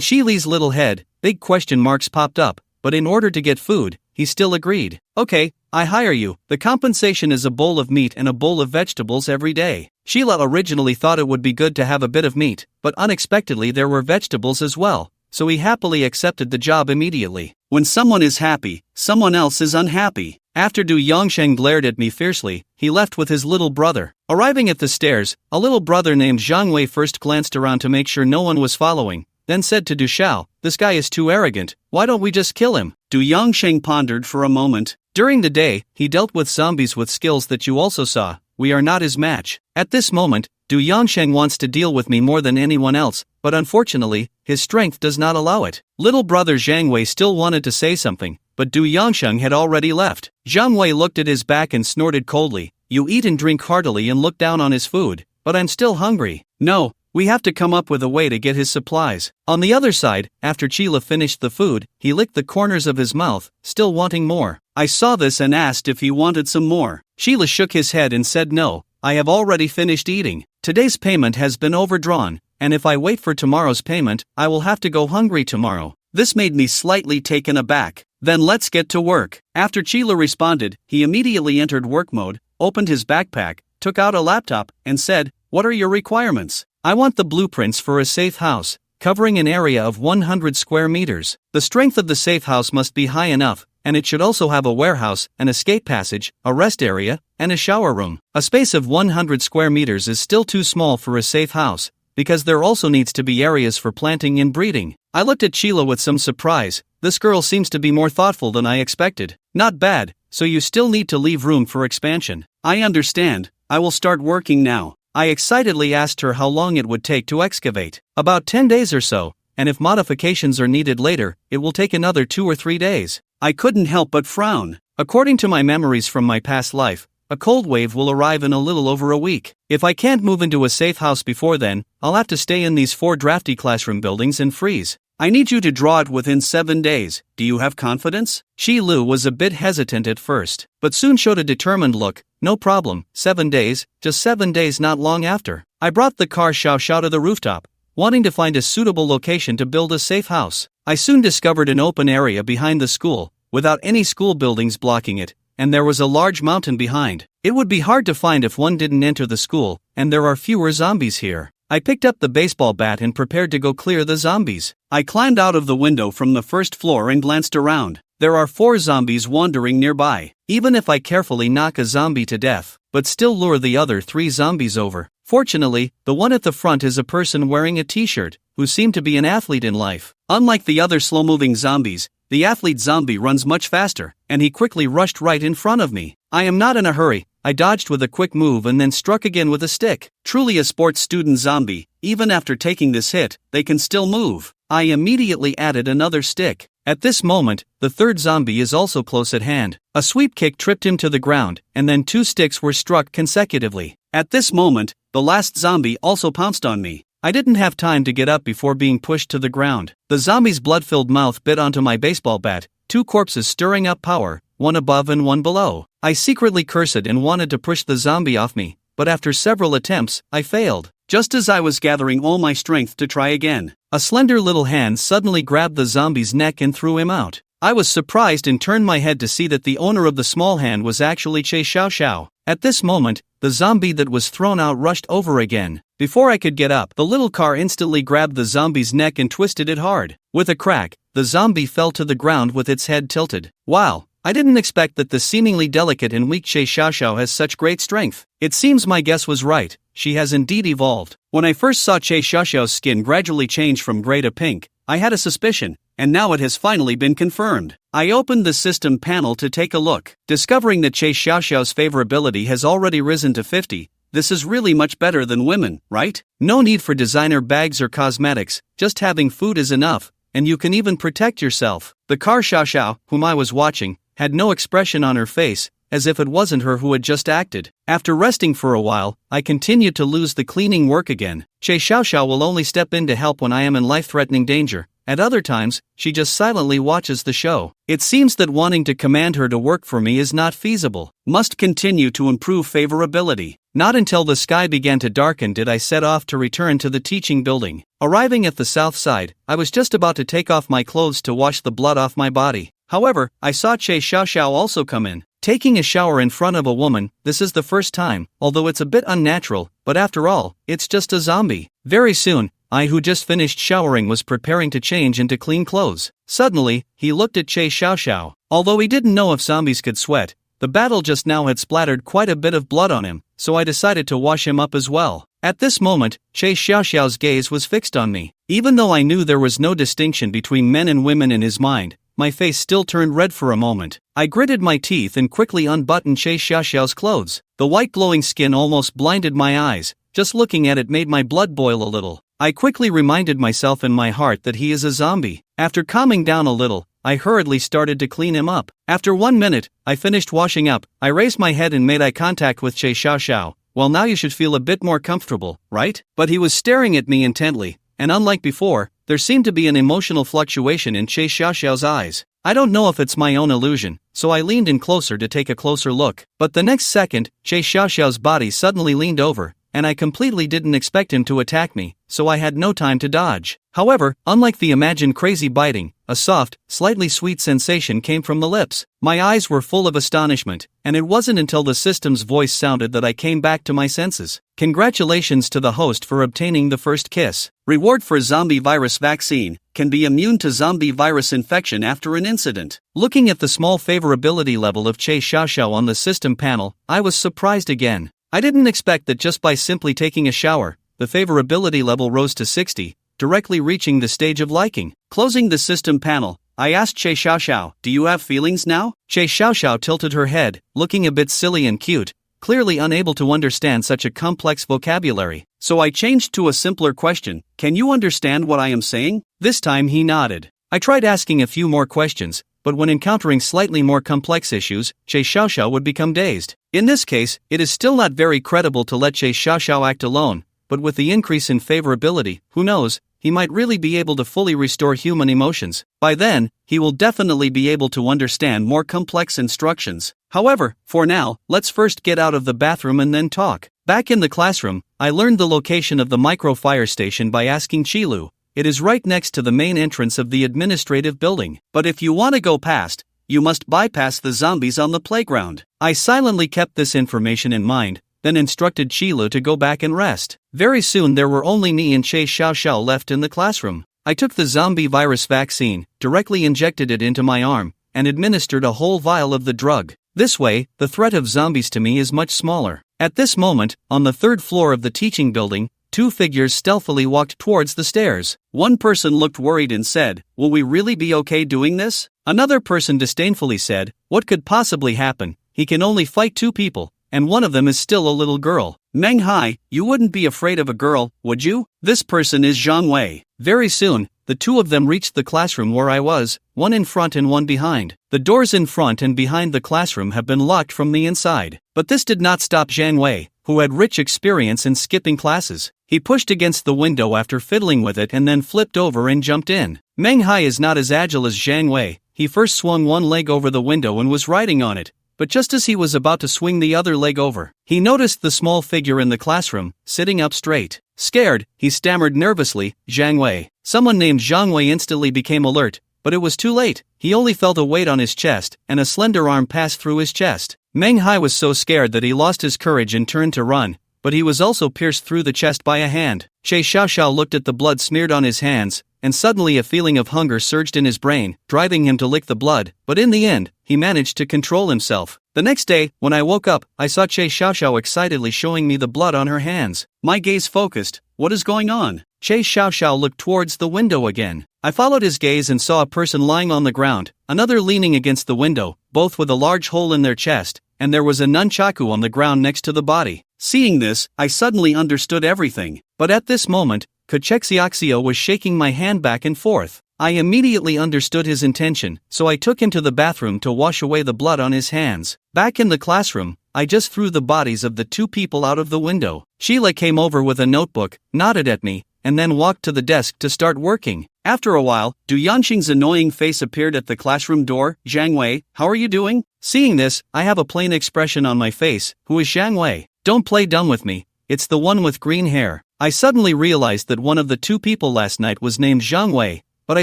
Shili's little head, big question marks popped up, but in order to get food, he still agreed. Okay, I hire you. The compensation is a bowl of meat and a bowl of vegetables every day. Sheila originally thought it would be good to have a bit of meat, but unexpectedly there were vegetables as well, so he happily accepted the job immediately. When someone is happy, someone else is unhappy. After Du Yongsheng glared at me fiercely, he left with his little brother. Arriving at the stairs, a little brother named Zhang Wei first glanced around to make sure no one was following, then said to Du Xiao, "This guy is too arrogant, why don't we just kill him?" Du Yongsheng pondered for a moment. During the day, he dealt with zombies with skills that you also saw. We are not his match. At this moment, Du Yongsheng wants to deal with me more than anyone else, but unfortunately, his strength does not allow it. Little brother Zhang Wei still wanted to say something, but Du Yongsheng had already left. Zhang Wei looked at his back and snorted coldly. You eat and drink heartily and look down on his food, but I'm still hungry. No, we have to come up with a way to get his supplies. On the other side, after Sheila finished the food, he licked the corners of his mouth, still wanting more. I saw this and asked if he wanted some more. Sheila shook his head and said no, I have already finished eating. Today's payment has been overdrawn, and if I wait for tomorrow's payment, I will have to go hungry tomorrow. This made me slightly taken aback. Then let's get to work. After Sheila responded, he immediately entered work mode, opened his backpack, took out a laptop, and said, "What are your requirements?" I want the blueprints for a safe house, covering an area of 100 square meters. The strength of the safe house must be high enough, and it should also have a warehouse, an escape passage, a rest area, and a shower room. A space of 100 square meters is still too small for a safe house, because there also needs to be areas for planting and breeding. I looked at Sheila with some surprise. This girl seems to be more thoughtful than I expected. Not bad, so you still need to leave room for expansion. I understand, I will start working now. I excitedly asked her how long it would take to excavate. About 10 days or so, and if modifications are needed later, it will take another 2 or 3 days. I couldn't help but frown. According to my memories from my past life, a cold wave will arrive in a little over a week. If I can't move into a safe house before then, I'll have to stay in these 4 drafty classroom buildings and freeze. I need you to draw it within 7 days. Do you have confidence? Shi Lu was a bit hesitant at first, but soon showed a determined look. No problem, 7 days, just 7 days not long after. I brought the car Xiao to the rooftop, wanting to find a suitable location to build a safe house. I soon discovered an open area behind the school, without any school buildings blocking it, and there was a large mountain behind. It would be hard to find if one didn't enter the school, and there are fewer zombies here. I picked up the baseball bat and prepared to go clear the zombies. I climbed out of the window from the first floor and glanced around. There are 4 zombies wandering nearby. Even if I carefully knock a zombie to death, but still lure the other 3 zombies over. Fortunately, the one at the front is a person wearing a t-shirt, who seemed to be an athlete in life. Unlike the other slow-moving zombies, the athlete zombie runs much faster, and he quickly rushed right in front of me. I am not in a hurry. I dodged with a quick move and then struck again with a stick. Truly a sports student zombie, even after taking this hit, they can still move. I immediately added another stick. At this moment, the 3rd zombie is also close at hand. A sweep kick tripped him to the ground, and then 2 sticks were struck consecutively. At this moment, the last zombie also pounced on me. I didn't have time to get up before being pushed to the ground. The zombie's blood-filled mouth bit onto my baseball bat, 2 corpses stirring up power, one above and one below. I secretly cursed and wanted to push the zombie off me, but after several attempts, I failed. Just as I was gathering all my strength to try again, a slender little hand suddenly grabbed the zombie's neck and threw him out. I was surprised and turned my head to see that the owner of the small hand was actually Che Xiao. At this moment, the zombie that was thrown out rushed over again. Before I could get up, the little car instantly grabbed the zombie's neck and twisted it hard. With a crack, the zombie fell to the ground with its head tilted. Wow! I didn't expect that the seemingly delicate and weak Che Xiao has such great strength. It seems my guess was right, she has indeed evolved. When I first saw Che Xiao's skin gradually change from gray to pink, I had a suspicion, and now it has finally been confirmed. I opened the system panel to take a look, discovering that Che Xiao's favorability has already risen to 50. This is really much better than women, right? No need for designer bags or cosmetics, just having food is enough, and you can even protect yourself. The car Xiao, whom I was watching, had no expression on her face, as if it wasn't her who had just acted. After resting for a while, I continued to lose the cleaning work again. Che Xiao will only step in to help when I am in life-threatening danger, At other times, she just silently watches the show. It seems that wanting to command her to work for me is not feasible. Must continue to improve favorability. Not until the sky began to darken did I set off to return to the teaching building. Arriving at the south side, I was just about to take off my clothes to wash the blood off my body. However, I saw Che Xiaoxiao also come in. Taking a shower in front of a woman, this is the first time, although it's a bit unnatural, but after all, it's just a zombie. Very soon, I who just finished showering was preparing to change into clean clothes. Suddenly, he looked at Che Xiaoxiao. Although he didn't know if zombies could sweat, the battle just now had splattered quite a bit of blood on him, so I decided to wash him up as well. At this moment, Che Xiaoxiao's gaze was fixed on me. Even though I knew there was no distinction between men and women in his mind, my face still turned red for a moment. I gritted my teeth and quickly unbuttoned Che Xiaoxiao's clothes. The white glowing skin almost blinded my eyes. Just looking at it made my blood boil a little. I quickly reminded myself in my heart that he is a zombie. After calming down a little, I hurriedly started to clean him up. After 1 minute, I finished washing up. I raised my head and made eye contact with Che Xiaoxiao. Well, now you should feel a bit more comfortable, right? But he was staring at me intently, and unlike before, there seemed to be an emotional fluctuation in Che Xiaoxiao's eyes. I don't know if it's my own illusion, so I leaned in closer to take a closer look. But the next second, Che Xiaoxiao's body suddenly leaned over, and I completely didn't expect him to attack me, so I had no time to dodge. However, unlike the imagined crazy biting, a soft, slightly sweet sensation came from the lips. My eyes were full of astonishment, and it wasn't until the system's voice sounded that I came back to my senses. Congratulations to the host for obtaining the first kiss. Reward for zombie virus vaccine, can be immune to zombie virus infection after an incident. Looking at the small favorability level of Che Xiaoxiao on the system panel, I was surprised again. I didn't expect that just by simply taking a shower, the favorability level rose to 60, directly reaching the stage of liking. Closing the system panel, I asked Che Xiaoxiao, "Do you have feelings now?" Che Xiaoxiao tilted her head, looking a bit silly and cute, clearly unable to understand such a complex vocabulary. So I changed to a simpler question, "Can you understand what I am saying?" This time he nodded. I tried asking a few more questions, but when encountering slightly more complex issues, Che Xiaoxiao would become dazed. In this case, it is still not very credible to let Che Xiaoxiao act alone, but with the increase in favorability, who knows, he might really be able to fully restore human emotions. By then, he will definitely be able to understand more complex instructions. However, for now, let's first get out of the bathroom and then talk. Back in the classroom, I learned the location of the micro fire station by asking Qilu. It is right next to the main entrance of the administrative building. But if you want to go past, you must bypass the zombies on the playground. I silently kept this information in mind, then instructed Qilu to go back and rest. Very soon there were only me and Che Xiaoxiao left in the classroom. I took the zombie virus vaccine, directly injected it into my arm, and administered a whole vial of the drug. This way, the threat of zombies to me is much smaller. At this moment, on the third floor of the teaching building, two figures stealthily walked towards the stairs. One person looked worried and said, "Will we really be okay doing this?" Another person disdainfully said, "What could possibly happen? He can only fight two people, and one of them is still a little girl." "Manhwa, you wouldn't be afraid of a girl, would you? This person is Zhang Wei." Very soon, the two of them reached the classroom where I was, one in front and one behind. The doors in front and behind the classroom have been locked from the inside. But this did not stop Zhang Wei, who had rich experience in skipping classes. He pushed against the window after fiddling with it and then flipped over and jumped in. Manhwa is not as agile as Zhang Wei. He first swung one leg over the window and was riding on it. But just as he was about to swing the other leg over, he noticed the small figure in the classroom, sitting up straight. Scared, he stammered nervously, "Zhang Wei." Someone named Zhang Wei instantly became alert, but it was too late. He only felt a weight on his chest, and a slender arm passed through his chest. Manhwa was so scared that he lost his courage and turned to run, but he was also pierced through the chest by a hand. Che Xiaoxiao looked at the blood smeared on his hands, and suddenly a feeling of hunger surged in his brain, driving him to lick the blood, but in the end, he managed to control himself. The next day, when I woke up, I saw Che Xiaoxiao excitedly showing me the blood on her hands. My gaze focused. What is going on? Che Xiaoxiao looked towards the window again. I followed his gaze and saw a person lying on the ground, another leaning against the window, both with a large hole in their chest, and there was a nunchaku on the ground next to the body. Seeing this, I suddenly understood everything. But at this moment, Kochexiaxio was shaking my hand back and forth. I immediately understood his intention, so I took him to the bathroom to wash away the blood on his hands. Back in the classroom, I just threw the bodies of the two people out of the window. Sheila came over with a notebook, nodded at me, and then walked to the desk to start working. After a while, Du Yanqing's annoying face appeared at the classroom door. Zhang Wei, how are you doing? Seeing this, I have a plain expression on my face. Who is Zhang Wei? Don't play dumb with me. It's the one with green hair. I suddenly realized that one of the two people last night was named Zhang Wei, but I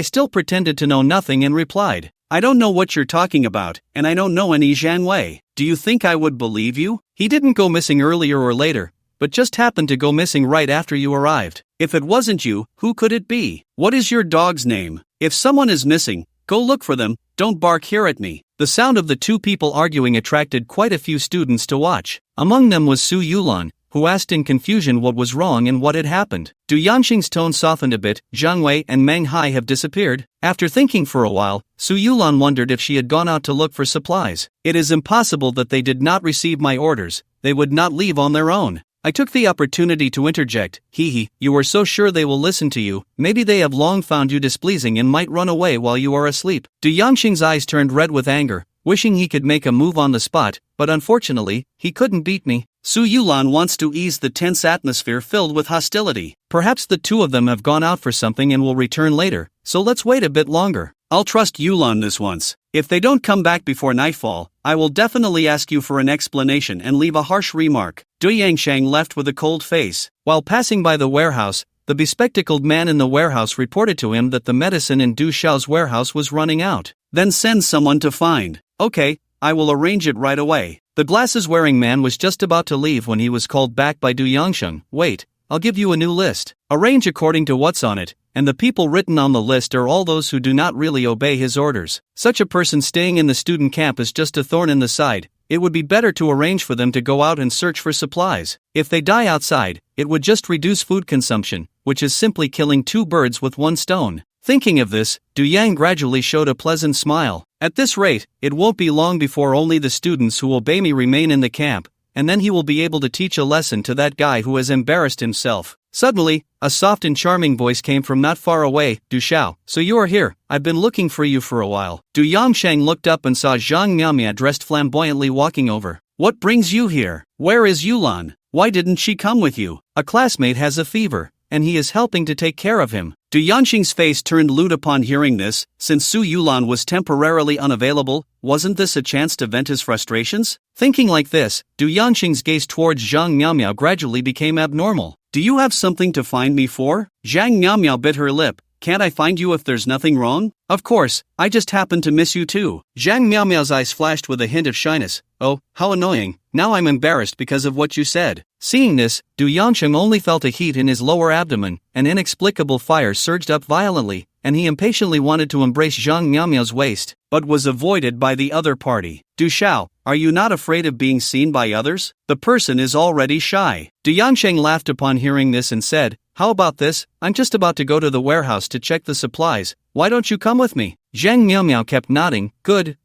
still pretended to know nothing and replied, I don't know what you're talking about, and I don't know any Zhang Wei. Do you think I would believe you? He didn't go missing earlier or later, but just happened to go missing right after you arrived. If it wasn't you, who could it be? What is your dog's name? If someone is missing, go look for them, don't bark here at me. The sound of the two people arguing attracted quite a few students to watch. Among them was Su Yulan, who asked in confusion what was wrong and what had happened. Du Yanqing's tone softened a bit. Zhang Wei and Meng Hai have disappeared. After thinking for a while, Su Yulan wondered if she had gone out to look for supplies. It is impossible that they did not receive my orders. They would not leave on their own. I took the opportunity to interject. Hee, you are so sure they will listen to you. Maybe they have long found you displeasing and might run away while you are asleep. Du Yanqing's eyes turned red with anger, wishing he could make a move on the spot, but unfortunately, he couldn't beat me. Su Yulan wants to ease the tense atmosphere filled with hostility. Perhaps the two of them have gone out for something and will return later, so let's wait a bit longer. I'll trust Yulan this once. If they don't come back before nightfall, I will definitely ask you for an explanation and leave a harsh remark. Du Yansheng left with a cold face. While passing by the warehouse, the bespectacled man in the warehouse reported to him that the medicine in Du Xiao's warehouse was running out. Then send someone to find. Okay, I will arrange it right away. The glasses-wearing man was just about to leave when he was called back by Du Yangsheng. Wait, I'll give you a new list. Arrange according to what's on it, and the people written on the list are all those who do not really obey his orders. Such a person staying in the student camp is just a thorn in the side. It would be better to arrange for them to go out and search for supplies. If they die outside, it would just reduce food consumption, which is simply killing two birds with one stone. Thinking of this, Du Yang gradually showed a pleasant smile. At this rate, it won't be long before only the students who obey me remain in the camp, and then he will be able to teach a lesson to that guy who has embarrassed himself. Suddenly, a soft and charming voice came from not far away. Du Xiao, so you are here. I've been looking for you for a while. Du Yangsheng looked up and saw Zhang Miaomia dressed flamboyantly walking over. What brings you here? Where is Yulan? Why didn't she come with you? A classmate has a fever, and he is helping to take care of him. Du Yanqing's face turned lewd upon hearing this. Since Su Yulan was temporarily unavailable, wasn't this a chance to vent his frustrations? Thinking like this, Du Yanqing's gaze towards Zhang Miaomiao gradually became abnormal. Do you have something to find me for? Zhang Miaomiao bit her lip. Can't I find you if there's nothing wrong? Of course, I just happen to miss you too. Zhang Miaomiao's eyes flashed with a hint of shyness. Oh, how annoying. Now I'm embarrassed because of what you said. Seeing this, Du Yansheng only felt a heat in his lower abdomen. An inexplicable fire surged up violently, and he impatiently wanted to embrace Zhang Miaomiao's waist, but was avoided by the other party. Du Xiao, are you not afraid of being seen by others? The person is already shy. Du Yansheng laughed upon hearing this and said, how about this? I'm just about to go to the warehouse to check the supplies. Why don't you come with me? Zhang Miaomiao kept nodding. Good,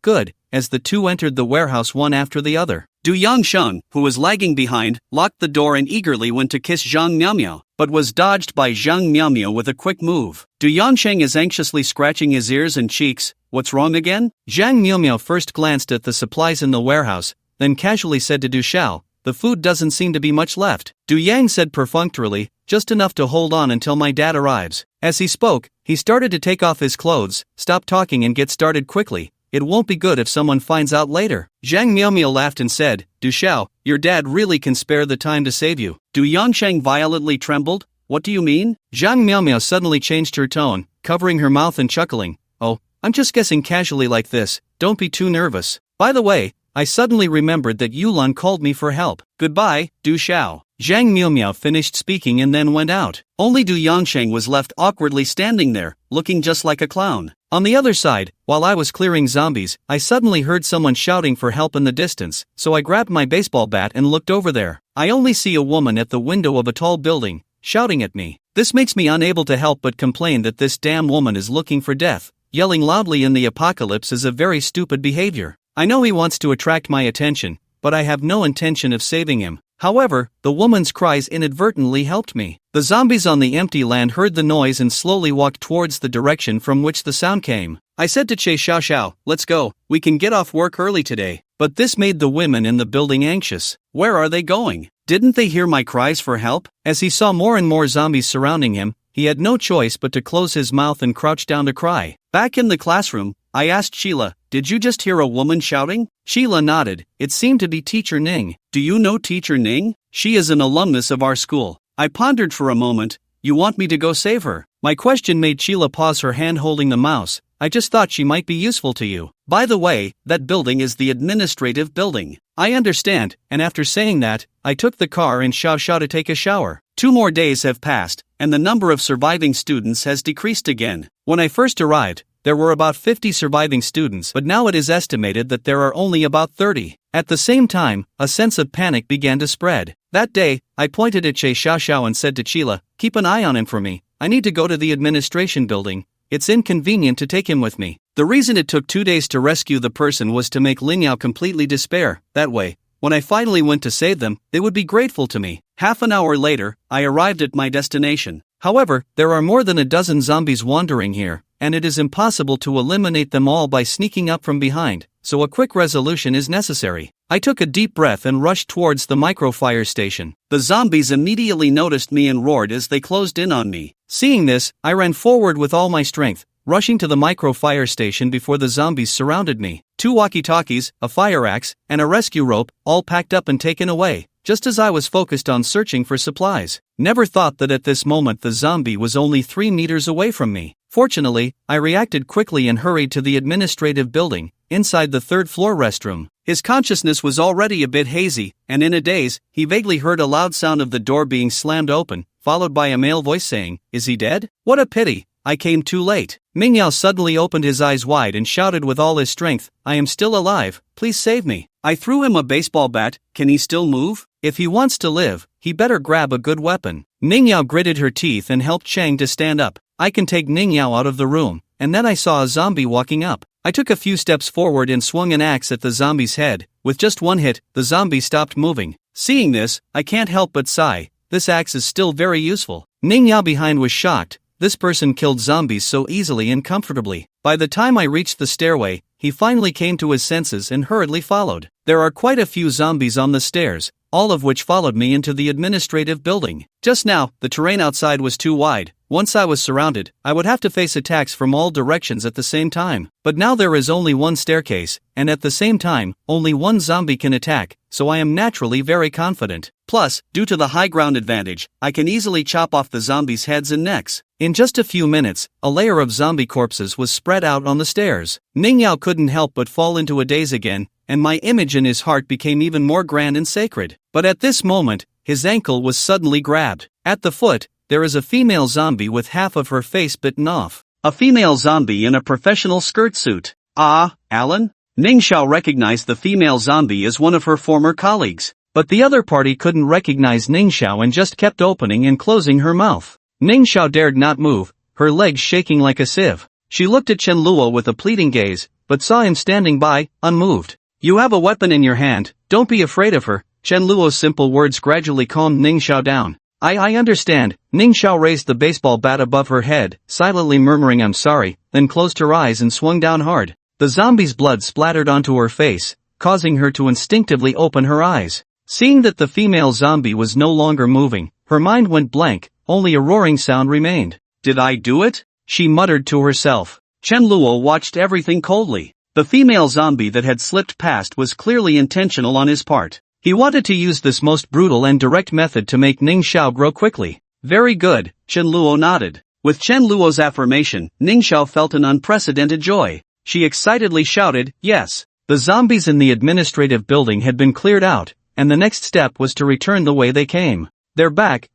as the two entered the warehouse one after the other. Du Yangsheng, who was lagging behind, locked the door and eagerly went to kiss Zhang Miaomiao, but was dodged by Zhang Miaomiao with a quick move. Du Yansheng is anxiously scratching his ears and cheeks. What's wrong again? Zhang Miaomiao first glanced at the supplies in the warehouse, then casually said to Du Xiao, the food doesn't seem to be much left. Du Yang said perfunctorily, just enough to hold on until my dad arrives. As he spoke, he started to take off his clothes. Stop talking and get started quickly. It won't be good if someone finds out later. Zhang Miaomiao laughed and said, Du Xiao, your dad really can spare the time to save you. Du Yansheng violently trembled. What do you mean? Zhang Miaomiao suddenly changed her tone, covering her mouth and chuckling. Oh, I'm just guessing casually like this. Don't be too nervous. By the way, I suddenly remembered that Yulan called me for help. Goodbye, Du Xiao. Zhang Miaomiao finished speaking and then went out. Only Du Yansheng was left awkwardly standing there, looking just like a clown. On the other side, while I was clearing zombies, I suddenly heard someone shouting for help in the distance, so I grabbed my baseball bat and looked over there. I only see a woman at the window of a tall building, shouting at me. This makes me unable to help but complain that this damn woman is looking for death. Yelling loudly in the apocalypse is a very stupid behavior. I know he wants to attract my attention, but I have no intention of saving him. However, the woman's cries inadvertently helped me. The zombies on the empty land heard the noise and slowly walked towards the direction from which the sound came. I said to Che Xiao, let's go, we can get off work early today. But this made the women in the building anxious. Where are they going? Didn't they hear my cries for help? As he saw more and more zombies surrounding him, he had no choice but to close his mouth and crouch down to cry. Back in the classroom, I asked Sheila, "Did you just hear a woman shouting?" Sheila nodded. It seemed to be Teacher Ning. "Do you know Teacher Ning? She is an alumnus of our school." I pondered for a moment. "You want me to go save her?" My question made Sheila pause, her hand holding the mouse. "I just thought she might be useful to you. By the way, that building is the administrative building." "I understand," and after saying that, I took the car and Xiao to take a shower. 2 more days have passed, and the number of surviving students has decreased again. When I first arrived, there were about 50 surviving students, but now it is estimated that there are only about 30. At the same time, a sense of panic began to spread. That day, I pointed at Che Xiao and said to Sheila, "Keep an eye on him for me. I need to go to the administration building. It's inconvenient to take him with me." The reason it took 2 days to rescue the person was to make Lin Yao completely despair. That way, when I finally went to save them, they would be grateful to me. Half an hour later, I arrived at my destination. However, there are more than a dozen zombies wandering here, and it is impossible to eliminate them all by sneaking up from behind, so a quick resolution is necessary. I took a deep breath and rushed towards the micro-fire station. The zombies immediately noticed me and roared as they closed in on me. Seeing this, I ran forward with all my strength, rushing to the micro-fire station before the zombies surrounded me. 2 walkie-talkies, a fire axe, and a rescue rope, all packed up and taken away, just as I was focused on searching for supplies. Never thought that at this moment the zombie was only 3 meters away from me. Fortunately, I reacted quickly and hurried to the administrative building, inside the 3rd floor restroom. His consciousness was already a bit hazy, and in a daze, he vaguely heard a loud sound of the door being slammed open, followed by a male voice saying, "Is he dead? What a pity. I came too late." Ming Yao suddenly opened his eyes wide and shouted with all his strength, "I am still alive, please save me." I threw him a baseball bat. "Can he still move? If he wants to live, he better grab a good weapon." Ning Yao gritted her teeth and helped Chang to stand up. I can take Ning Yao out of the room, and then I saw a zombie walking up. I took a few steps forward and swung an axe at the zombie's head. With just one hit, the zombie stopped moving. Seeing this, I can't help but sigh. This axe is still very useful. Ning Yao behind was shocked. This person killed zombies so easily and comfortably. By the time I reached the stairway, he finally came to his senses and hurriedly followed. There are quite a few zombies on the stairs, all of which followed me into the administrative building. Just now, the terrain outside was too wide. Once I was surrounded, I would have to face attacks from all directions at the same time. But now there is only one staircase, and at the same time, only one zombie can attack, so I am naturally very confident. Plus, due to the high ground advantage, I can easily chop off the zombies' heads and necks. In just a few minutes, a layer of zombie corpses was spread out on the stairs. Ning Yao couldn't help but fall into a daze again, and my image in his heart became even more grand and sacred. But at this moment, his ankle was suddenly grabbed. At the foot, there is a female zombie with half of her face bitten off. A female zombie in a professional skirt suit. Ah, Alan? Ning Xiao recognized the female zombie as one of her former colleagues. But the other party couldn't recognize Ning Xiao and just kept opening and closing her mouth. Ning Xiao dared not move, her legs shaking like a sieve. She looked at Chen Luo with a pleading gaze, but saw him standing by, unmoved. "You have a weapon in your hand, don't be afraid of her." Chen Luo's simple words gradually calmed Ning Xiao down. I understand." Ning Xiao raised the baseball bat above her head, silently murmuring "I'm sorry," then closed her eyes and swung down hard. The zombie's blood splattered onto her face, causing her to instinctively open her eyes. Seeing that the female zombie was no longer moving, her mind went blank, only a roaring sound remained. "Did I do it?" she muttered to herself. Chen Luo watched everything coldly. The female zombie that had slipped past was clearly intentional on his part. He wanted to use this most brutal and direct method to make Ning Xiao grow quickly. "Very good," Chen Luo nodded. With Chen Luo's affirmation, Ning Xiao felt an unprecedented joy. She excitedly shouted, "Yes!" The zombies in the administrative building had been cleared out, and the next step was to return the way they came. They're back,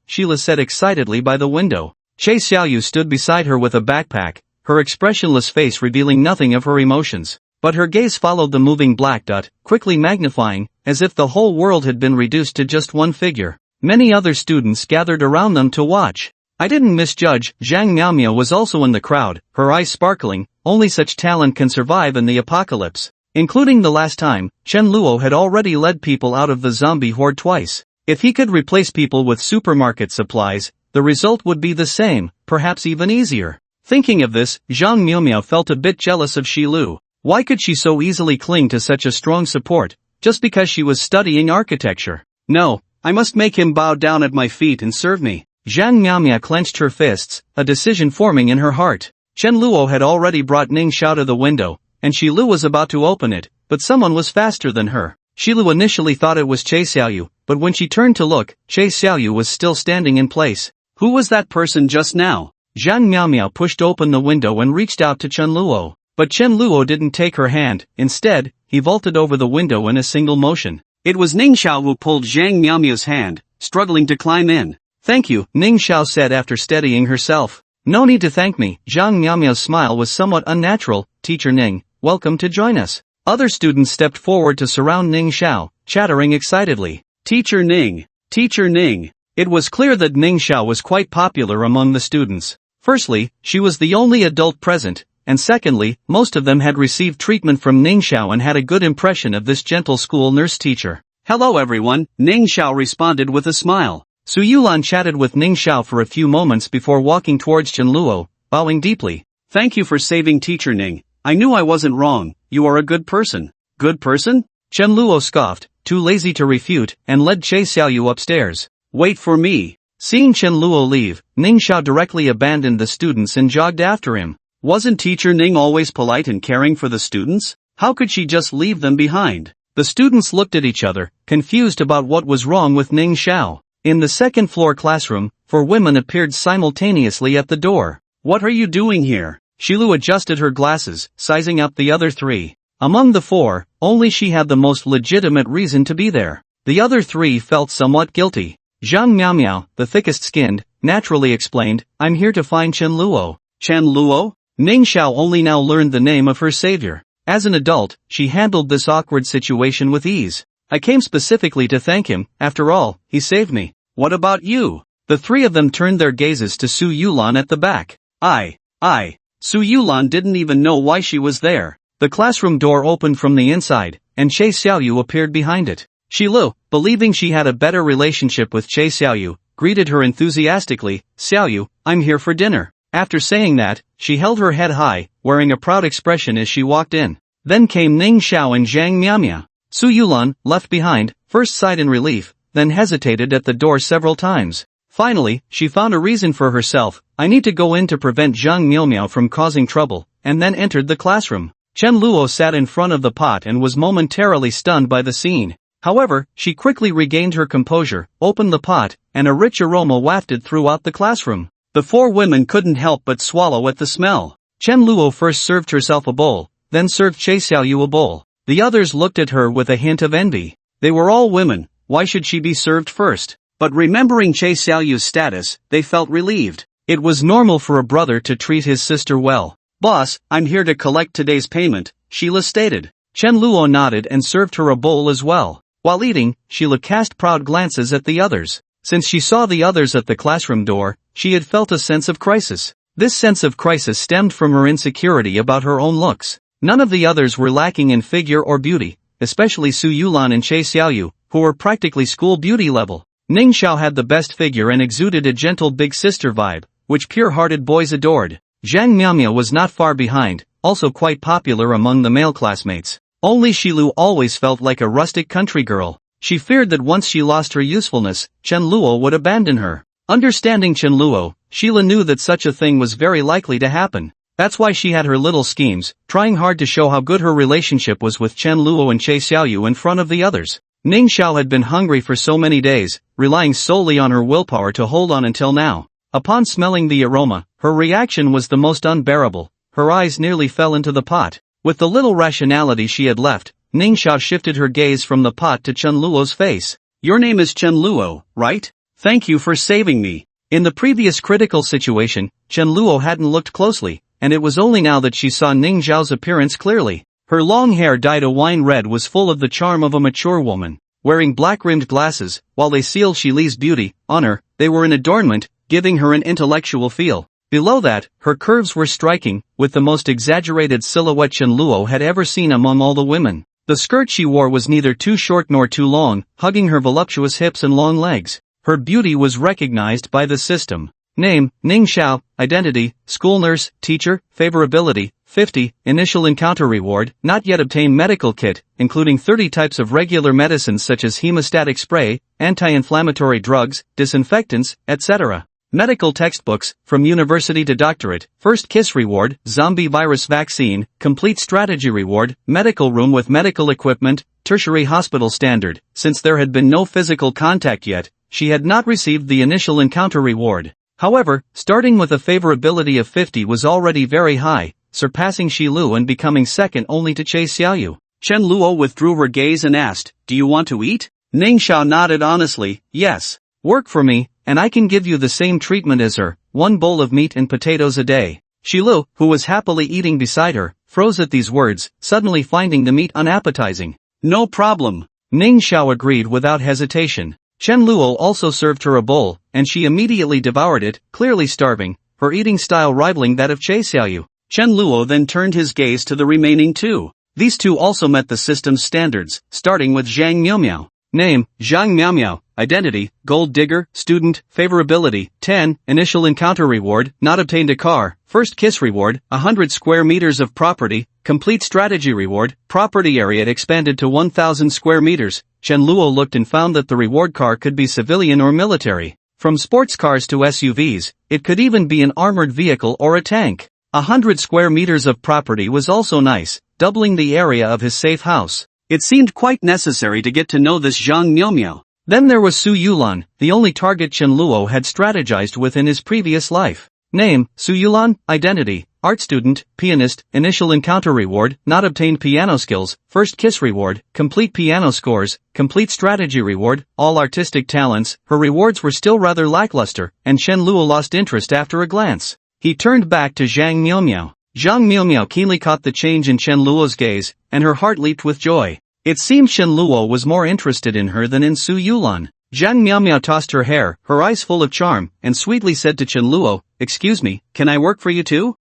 Sheila said excitedly by the window. Che Xiaoyu stood beside her with a backpack, her expressionless face revealing nothing of her emotions. But her gaze followed the moving black dot, quickly magnifying, as if the whole world had been reduced to just one figure. Many other students gathered around them to watch. I didn't misjudge. Zhang Miaomia was also in the crowd, her eyes sparkling. Only such talent can survive in the apocalypse. Including the last time, Chen Luo had already led people out of the zombie horde twice. If he could replace people with supermarket supplies, the result would be the same, perhaps even easier. Thinking of this, Zhang Miaomia felt a bit jealous of Shi Lu. Why could she so easily cling to such a strong support, just because she was studying architecture? No, I must make him bow down at my feet and serve me. Zhang Miaomia clenched her fists, a decision forming in her heart. Chen Luo had already brought Ning Xiao to the window, and Shi Lu was about to open it, but someone was faster than her. Shi Lu initially thought it was Che Xiaoyu, but when she turned to look, Che Xiaoyu was still standing in place. Who was that person just now? Zhang Miaomiao pushed open the window and reached out to Chen Luo. But Chen Luo didn't take her hand, instead, he vaulted over the window in a single motion. It was Ning Xiao who pulled Zhang Miaomiao's hand, struggling to climb in. Thank you, Ning Xiao said after steadying herself. No need to thank me. Zhang Miaomiao's smile was somewhat unnatural. Teacher Ning, welcome to join us. Other students stepped forward to surround Ning Xiao, chattering excitedly. Teacher Ning. Teacher Ning. It was clear that Ning Xiao was quite popular among the students. Firstly, she was the only adult present, and secondly, most of them had received treatment from Ning Xiao and had a good impression of this gentle school nurse teacher. Hello everyone, Ning Xiao responded with a smile. Su Yulan chatted with Ning Xiao for a few moments before walking towards Chen Luo, bowing deeply. Thank you for saving Teacher Ning. I knew I wasn't wrong, you are a good person. Good person? Chen Luo scoffed, too lazy to refute, and led Che Xiaoyu upstairs. Wait for me. Seeing Chen Luo leave, Ning Xiao directly abandoned the students and jogged after him. Wasn't Teacher Ning always polite and caring for the students? How could she just leave them behind? The students looked at each other, confused about what was wrong with Ning Xiao. In the second-floor classroom, 4 women appeared simultaneously at the door. What are you doing here? Shilu adjusted her glasses, sizing up the other 3. Among the 4, only she had the most legitimate reason to be there. The other 3 felt somewhat guilty. Zhang Miaomiao, the thickest-skinned, naturally explained, I'm here to find Chen Luo. Chen Luo? Ning Xiao only now learned the name of her savior. As an adult, she handled this awkward situation with ease. I came specifically to thank him, after all, he saved me. What about you? The 3 of them turned their gazes to Su Yulan at the back. Su Yulan didn't even know why she was there. The classroom door opened from the inside, and Che Xiaoyu appeared behind it. Shi Lu, believing she had a better relationship with Che Xiaoyu, greeted her enthusiastically. Xiaoyu, I'm here for dinner. After saying that, she held her head high, wearing a proud expression as she walked in. Then came Ning Xiao and Zhang Miaomia. Su Yulan, left behind, first sighed in relief, then hesitated at the door several times. Finally, she found a reason for herself. I need to go in to prevent Zhang Miaomiao from causing trouble, and then entered the classroom. Chen Luo sat in front of the pot and was momentarily stunned by the scene. However, she quickly regained her composure, opened the pot, and a rich aroma wafted throughout the classroom. The 4 women couldn't help but swallow at the smell. Chen Luo first served herself a bowl, then served Che Xiaoyu a bowl. The others looked at her with a hint of envy. They were all women, why should she be served first? But remembering Che Xiaoyu's status, they felt relieved. It was normal for a brother to treat his sister well. Boss, I'm here to collect today's payment, Sheila stated. Chen Luo nodded and served her a bowl as well. While eating, Sheila cast proud glances at the others. Since she saw the others at the classroom door, she had felt a sense of crisis. This sense of crisis stemmed from her insecurity about her own looks. None of the others were lacking in figure or beauty, especially Su Yulan and Che Xiaoyu, who were practically school beauty level. Ning Xiao had the best figure and exuded a gentle big sister vibe, which pure-hearted boys adored. Zhang Miaomia was not far behind, also quite popular among the male classmates. Only Shilu always felt like a rustic country girl. She feared that once she lost her usefulness, Chen Luo would abandon her. Understanding Chen Luo, Sheila knew that such a thing was very likely to happen. That's why she had her little schemes, trying hard to show how good her relationship was with Chen Luo and Che Xiaoyu in front of the others. Ning Xiao had been hungry for so many days, relying solely on her willpower to hold on until now. Upon smelling the aroma, her reaction was the most unbearable. Her eyes nearly fell into the pot. With the little rationality she had left, Ning Xiao shifted her gaze from the pot to Chen Luo's face. Your name is Chen Luo, right? Thank you for saving me. In the previous critical situation, Chen Luo hadn't looked closely, and it was only now that she saw Ning Xiao's appearance clearly. Her long hair dyed a wine red was full of the charm of a mature woman. Wearing black-rimmed glasses, while they sealed Shili's beauty, honor, they were an adornment, giving her an intellectual feel. Below that, her curves were striking, with the most exaggerated silhouette Chen Luo had ever seen among all the women. The skirt she wore was neither too short nor too long, hugging her voluptuous hips and long legs. Her beauty was recognized by the system. Name, Ning Xiao. Identity, school nurse, teacher. Favorability, 50. Initial encounter reward, not yet obtained medical kit, including 30 types of regular medicines such as hemostatic spray, anti-inflammatory drugs, disinfectants, etc. Medical textbooks, from university to doctorate, first kiss reward, zombie virus vaccine, complete strategy reward, medical room with medical equipment, tertiary hospital standard. Since there had been no physical contact yet, she had not received the initial encounter reward. However, starting with a favorability of 50 was already very high, surpassing Shi Lu and becoming second only to Che Xiaoyu. Chen Luo withdrew her gaze and asked, "Do you want to eat?" Ning Xiao nodded honestly, "Yes. Work for me, and I can give you the same treatment as her, 1 bowl of meat and potatoes a day." Shi Lu, who was happily eating beside her, froze at these words, suddenly finding the meat unappetizing. "No problem." Ning Xiao agreed without hesitation. Chen Luo also served her a bowl, and she immediately devoured it, clearly starving, her eating style rivaling that of Che Xiaoyu. Chen Luo then turned his gaze to the remaining two. These two also met the system's standards, starting with Zhang Miaomiao. Name, Zhang Miaomiao. Identity, gold digger, student, favorability, 10, initial encounter reward, not obtained a car, first kiss reward, 100 square meters of property, complete strategy reward, property area expanded to 1000 square meters. Chen Luo looked and found that the reward car could be civilian or military. From sports cars to SUVs, it could even be an armored vehicle or a tank. 100 square meters of property was also nice, doubling the area of his safe house. It seemed quite necessary to get to know this Zhang Miaomiao. Then there was Su Yulan, the only target Chen Luo had strategized with in his previous life. Name, Su Yulan. Identity, art student, pianist, initial encounter reward, not obtained piano skills, first kiss reward, complete piano scores, complete strategy reward, all artistic talents. Her rewards were still rather lackluster, and Chen Luo lost interest after a glance. He turned back to Zhang Miaomiao. Zhang Miaomiao keenly caught the change in Chen Luo's gaze, and her heart leaped with joy. It seemed Chen Luo was more interested in her than in Su Yulan. Zhang Miaomiao tossed her hair, her eyes full of charm, and sweetly said to Chen Luo, "Excuse me, can I work for you too?"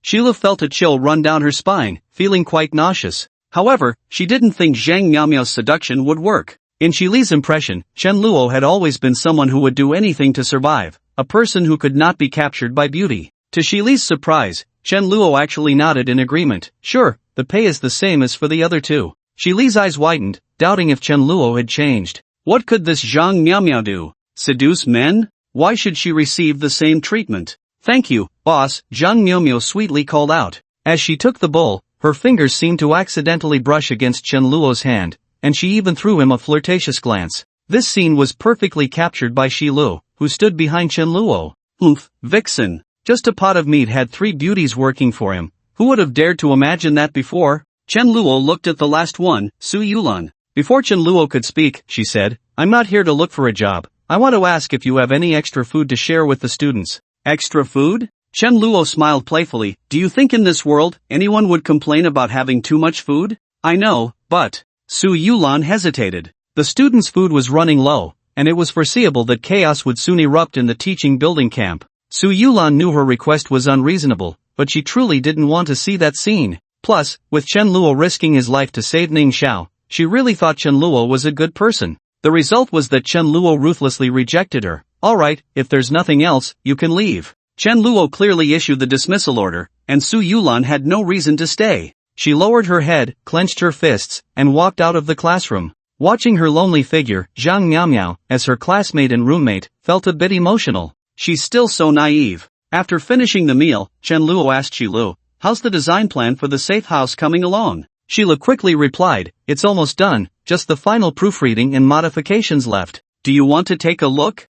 Sheila felt a chill run down her spine, feeling quite nauseous. However, she didn't think Zhang Miaomiao's seduction would work. In Shili's impression, Chen Luo had always been someone who would do anything to survive, a person who could not be captured by beauty. To Shili's surprise, Chen Luo actually nodded in agreement. "Sure, the pay is the same as for the other two." Shili's eyes widened, doubting if Chen Luo had changed. What could this Zhang Miaomiao do? Seduce men? Why should she receive the same treatment? "Thank you, boss," Zhang Miaomiao sweetly called out. As she took the bowl, her fingers seemed to accidentally brush against Chen Luo's hand, and she even threw him a flirtatious glance. This scene was perfectly captured by Shi Lu, who stood behind Chen Luo. "Oomph, vixen. Just a pot of meat had 3 beauties working for him. Who would have dared to imagine that before?" Chen Luo looked at the last one, Su Yulan. Before Chen Luo could speak, she said, "I'm not here to look for a job. I want to ask if you have any extra food to share with the students." "Extra food?" Chen Luo smiled playfully. "Do you think in this world, anyone would complain about having too much food?" "I know, but..." Su Yulan hesitated. The students' food was running low, and it was foreseeable that chaos would soon erupt in the teaching building camp. Su Yulan knew her request was unreasonable, but she truly didn't want to see that scene. Plus, with Chen Luo risking his life to save Ning Xiao, she really thought Chen Luo was a good person. The result was that Chen Luo ruthlessly rejected her. "Alright, if there's nothing else, you can leave." Chen Luo clearly issued the dismissal order, and Su Yulan had no reason to stay. She lowered her head, clenched her fists, and walked out of the classroom. Watching her lonely figure, Zhang Miaomiao, as her classmate and roommate, felt a bit emotional. She's still so naive. After finishing the meal, Chen Luo asked Shi Lu, "How's the design plan for the safe house coming along?" Sheila quickly replied, "It's almost done, just the final proofreading and modifications left. Do you want to take a look?"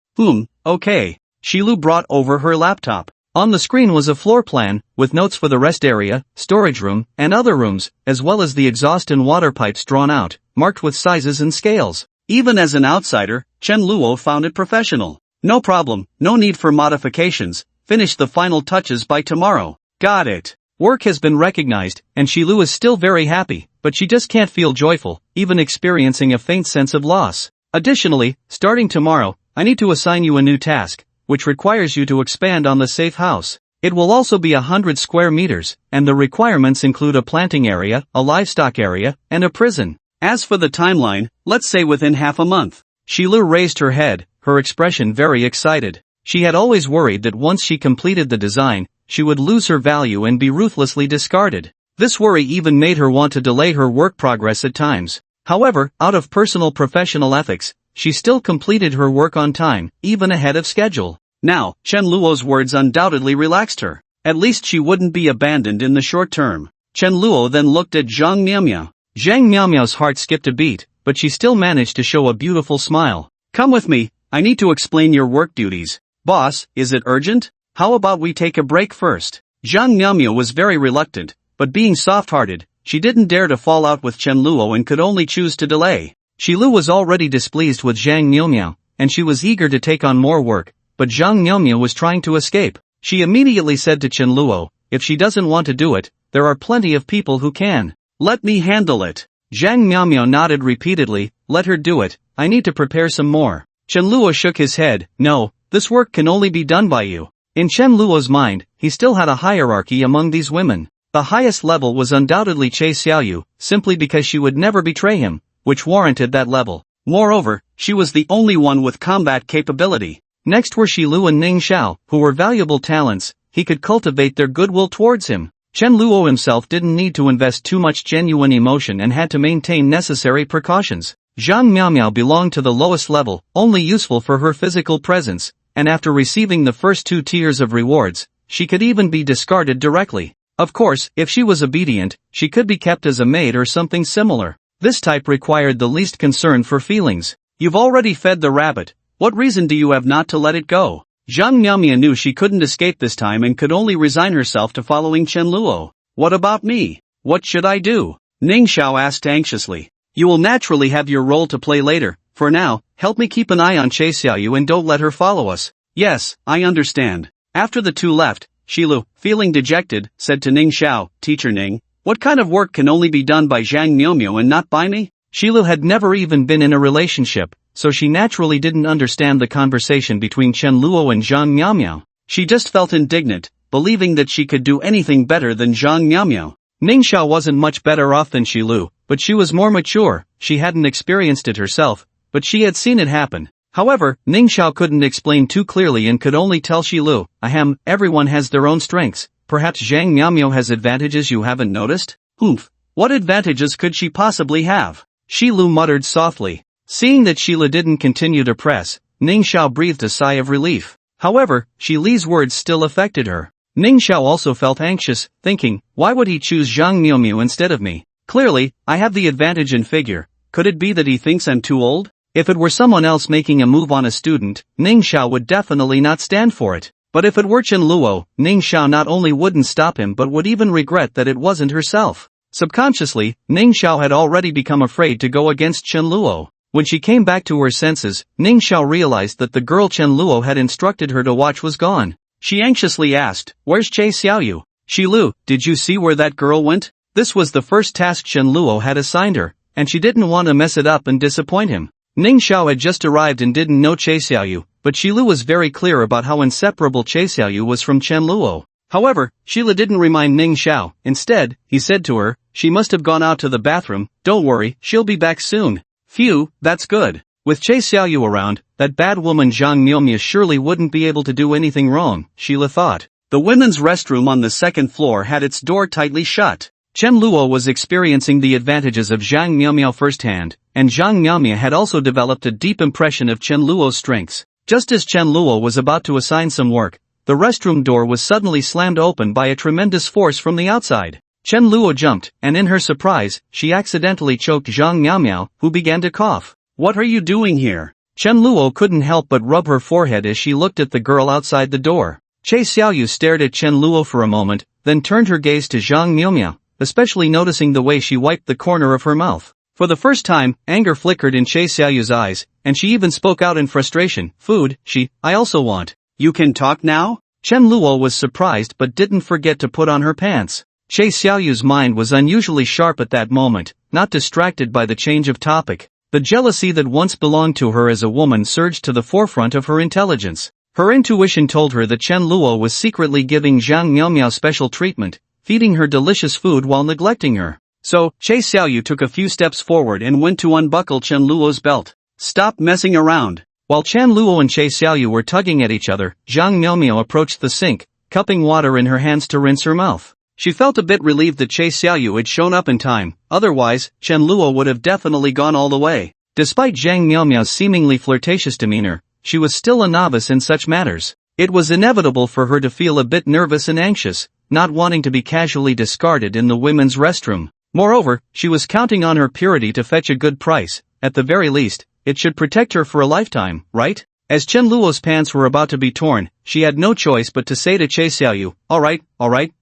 Okay. Shilu brought over her laptop. On the screen was a floor plan, with notes for the rest area, storage room, and other rooms, as well as the exhaust and water pipes drawn out, marked with sizes and scales. Even as an outsider, Chen Luo found it professional. "No problem, no need for modifications, finish the final touches by tomorrow." "Got it." Work has been recognized, and Shilu is still very happy, but she just can't feel joyful, even experiencing a faint sense of loss. Additionally, starting tomorrow, I need to assign you a new task, which requires you to expand on the safe house. It will also be 100 square meters, and the requirements include a planting area, a livestock area, and a prison. As for the timeline, let's say within half a month. Shilu raised her head, her expression very excited. She had always worried that once she completed the design, she would lose her value and be ruthlessly discarded. This worry even made her want to delay her work progress at times. However, out of personal professional ethics, she still completed her work on time, even ahead of schedule. Now, Chen Luo's words undoubtedly relaxed her. At least she wouldn't be abandoned in the short term. Chen Luo then looked at Zhang Miaomiao. Zhang Miaomiao's heart skipped a beat, but she still managed to show a beautiful smile. Come with me, I need to explain your work duties. Boss, is it urgent? How about we take a break first? Zhang Miaomiao was very reluctant, but being soft-hearted, she didn't dare to fall out with Chen Luo and could only choose to delay. Shilu was already displeased with Zhang Miaomiao, and she was eager to take on more work, but Zhang Miaomiao was trying to escape. She immediately said to Chen Luo, if she doesn't want to do it, there are plenty of people who can. Let me handle it. Zhang Miaomiao nodded repeatedly, let her do it, I need to prepare some more. Chen Luo shook his head, no, this work can only be done by you. In Chen Luo's mind, he still had a hierarchy among these women. The highest level was undoubtedly Che Xiaoyu, simply because she would never betray him, which warranted that level. Moreover, she was the only one with combat capability. Next were Shilu and Ning Xiao, who were valuable talents, he could cultivate their goodwill towards him. Chen Luo himself didn't need to invest too much genuine emotion and had to maintain necessary precautions. Zhang Miaomiao belonged to the lowest level, only useful for her physical presence, and after receiving the first 2 tiers of rewards, she could even be discarded directly. Of course, if she was obedient, she could be kept as a maid or something similar. This type required the least concern for feelings. You've already fed the rabbit, what reason do you have not to let it go? Zhang Miaomiao knew she couldn't escape this time and could only resign herself to following Chen Luo. What about me? What should I do? Ning Xiao asked anxiously. You will naturally have your role to play later. For now, help me keep an eye on Che Xiaoyu and don't let her follow us. Yes, I understand. After the two left, Shilu, feeling dejected, said to Ning Xiao, Teacher Ning, what kind of work can only be done by Zhang Miaomiao and not by me? Shilu had never even been in a relationship, so she naturally didn't understand the conversation between Chen Luo and Zhang Miaomiao. She just felt indignant, believing that she could do anything better than Zhang Miaomiao. Ning Xiao wasn't much better off than Shilu, but she was more mature, she hadn't experienced it herself, but she had seen it happen. However, Ning Xiao couldn't explain too clearly and could only tell Shilu, ahem, everyone has their own strengths, perhaps Zhang Miaomiao has advantages you haven't noticed? Oomph, what advantages could she possibly have? Shilu muttered softly. Seeing that Sheila didn't continue to press, Ning Xiao breathed a sigh of relief. However, Shili's words still affected her. Ning Xiao also felt anxious, thinking, why would he choose Zhang Miaomiao instead of me? Clearly, I have the advantage in figure. Could it be that he thinks I'm too old? If it were someone else making a move on a student, Ning Xiao would definitely not stand for it. But if it were Chen Luo, Ning Xiao not only wouldn't stop him but would even regret that it wasn't herself. Subconsciously, Ning Xiao had already become afraid to go against Chen Luo. When she came back to her senses, Ning Xiao realized that the girl Chen Luo had instructed her to watch was gone. She anxiously asked, where's Che Xiaoyu? Shilu, did you see where that girl went? This was the first task Chen Luo had assigned her, and she didn't want to mess it up and disappoint him. Ning Xiao had just arrived and didn't know Che Xiaoyu, but Shilu was very clear about how inseparable Che Xiaoyu was from Chen Luo. However, Sheila didn't remind Ning Xiao. Instead, he said to her, she must have gone out to the bathroom, don't worry, she'll be back soon. Phew, that's good. With Che Xiaoyu around, that bad woman Zhang Miaomiao surely wouldn't be able to do anything wrong, Sheila thought. The women's restroom on the second floor had its door tightly shut. Chen Luo was experiencing the advantages of Zhang Miaomiao firsthand, and Zhang Miaomiao had also developed a deep impression of Chen Luo's strengths. Just as Chen Luo was about to assign some work, the restroom door was suddenly slammed open by a tremendous force from the outside. Chen Luo jumped, and in her surprise, she accidentally choked Zhang Miaomiao, who began to cough. What are you doing here? Chen Luo couldn't help but rub her forehead as she looked at the girl outside the door. Che Xiaoyu stared at Chen Luo for a moment, then turned her gaze to Zhang Miaomiao, especially noticing the way she wiped the corner of her mouth. For the first time, anger flickered in Che Xiaoyu's eyes, and she even spoke out in frustration. Food, I also want. You can talk now? Chen Luo was surprised but didn't forget to put on her pants. Che Xiaoyu's mind was unusually sharp at that moment, not distracted by the change of topic. The jealousy that once belonged to her as a woman surged to the forefront of her intelligence. Her intuition told her that Chen Luo was secretly giving Zhang Miaomiao special treatment, feeding her delicious food while neglecting her. So, Che Xiaoyu took a few steps forward and went to unbuckle Chen Luo's belt. Stop messing around. While Chen Luo and Che Xiaoyu were tugging at each other, Zhang Miaomiao approached the sink, cupping water in her hands to rinse her mouth. She felt a bit relieved that Che Xiaoyu had shown up in time, otherwise, Chen Luo would have definitely gone all the way. Despite Zhang Miaomiao's seemingly flirtatious demeanor, she was still a novice in such matters. It was inevitable for her to feel a bit nervous and anxious, not wanting to be casually discarded in the women's restroom. Moreover, she was counting on her purity to fetch a good price. At the very least, it should protect her for a lifetime, right? As Chen Luo's pants were about to be torn, she had no choice but to say to Che Xiaoyu, alright,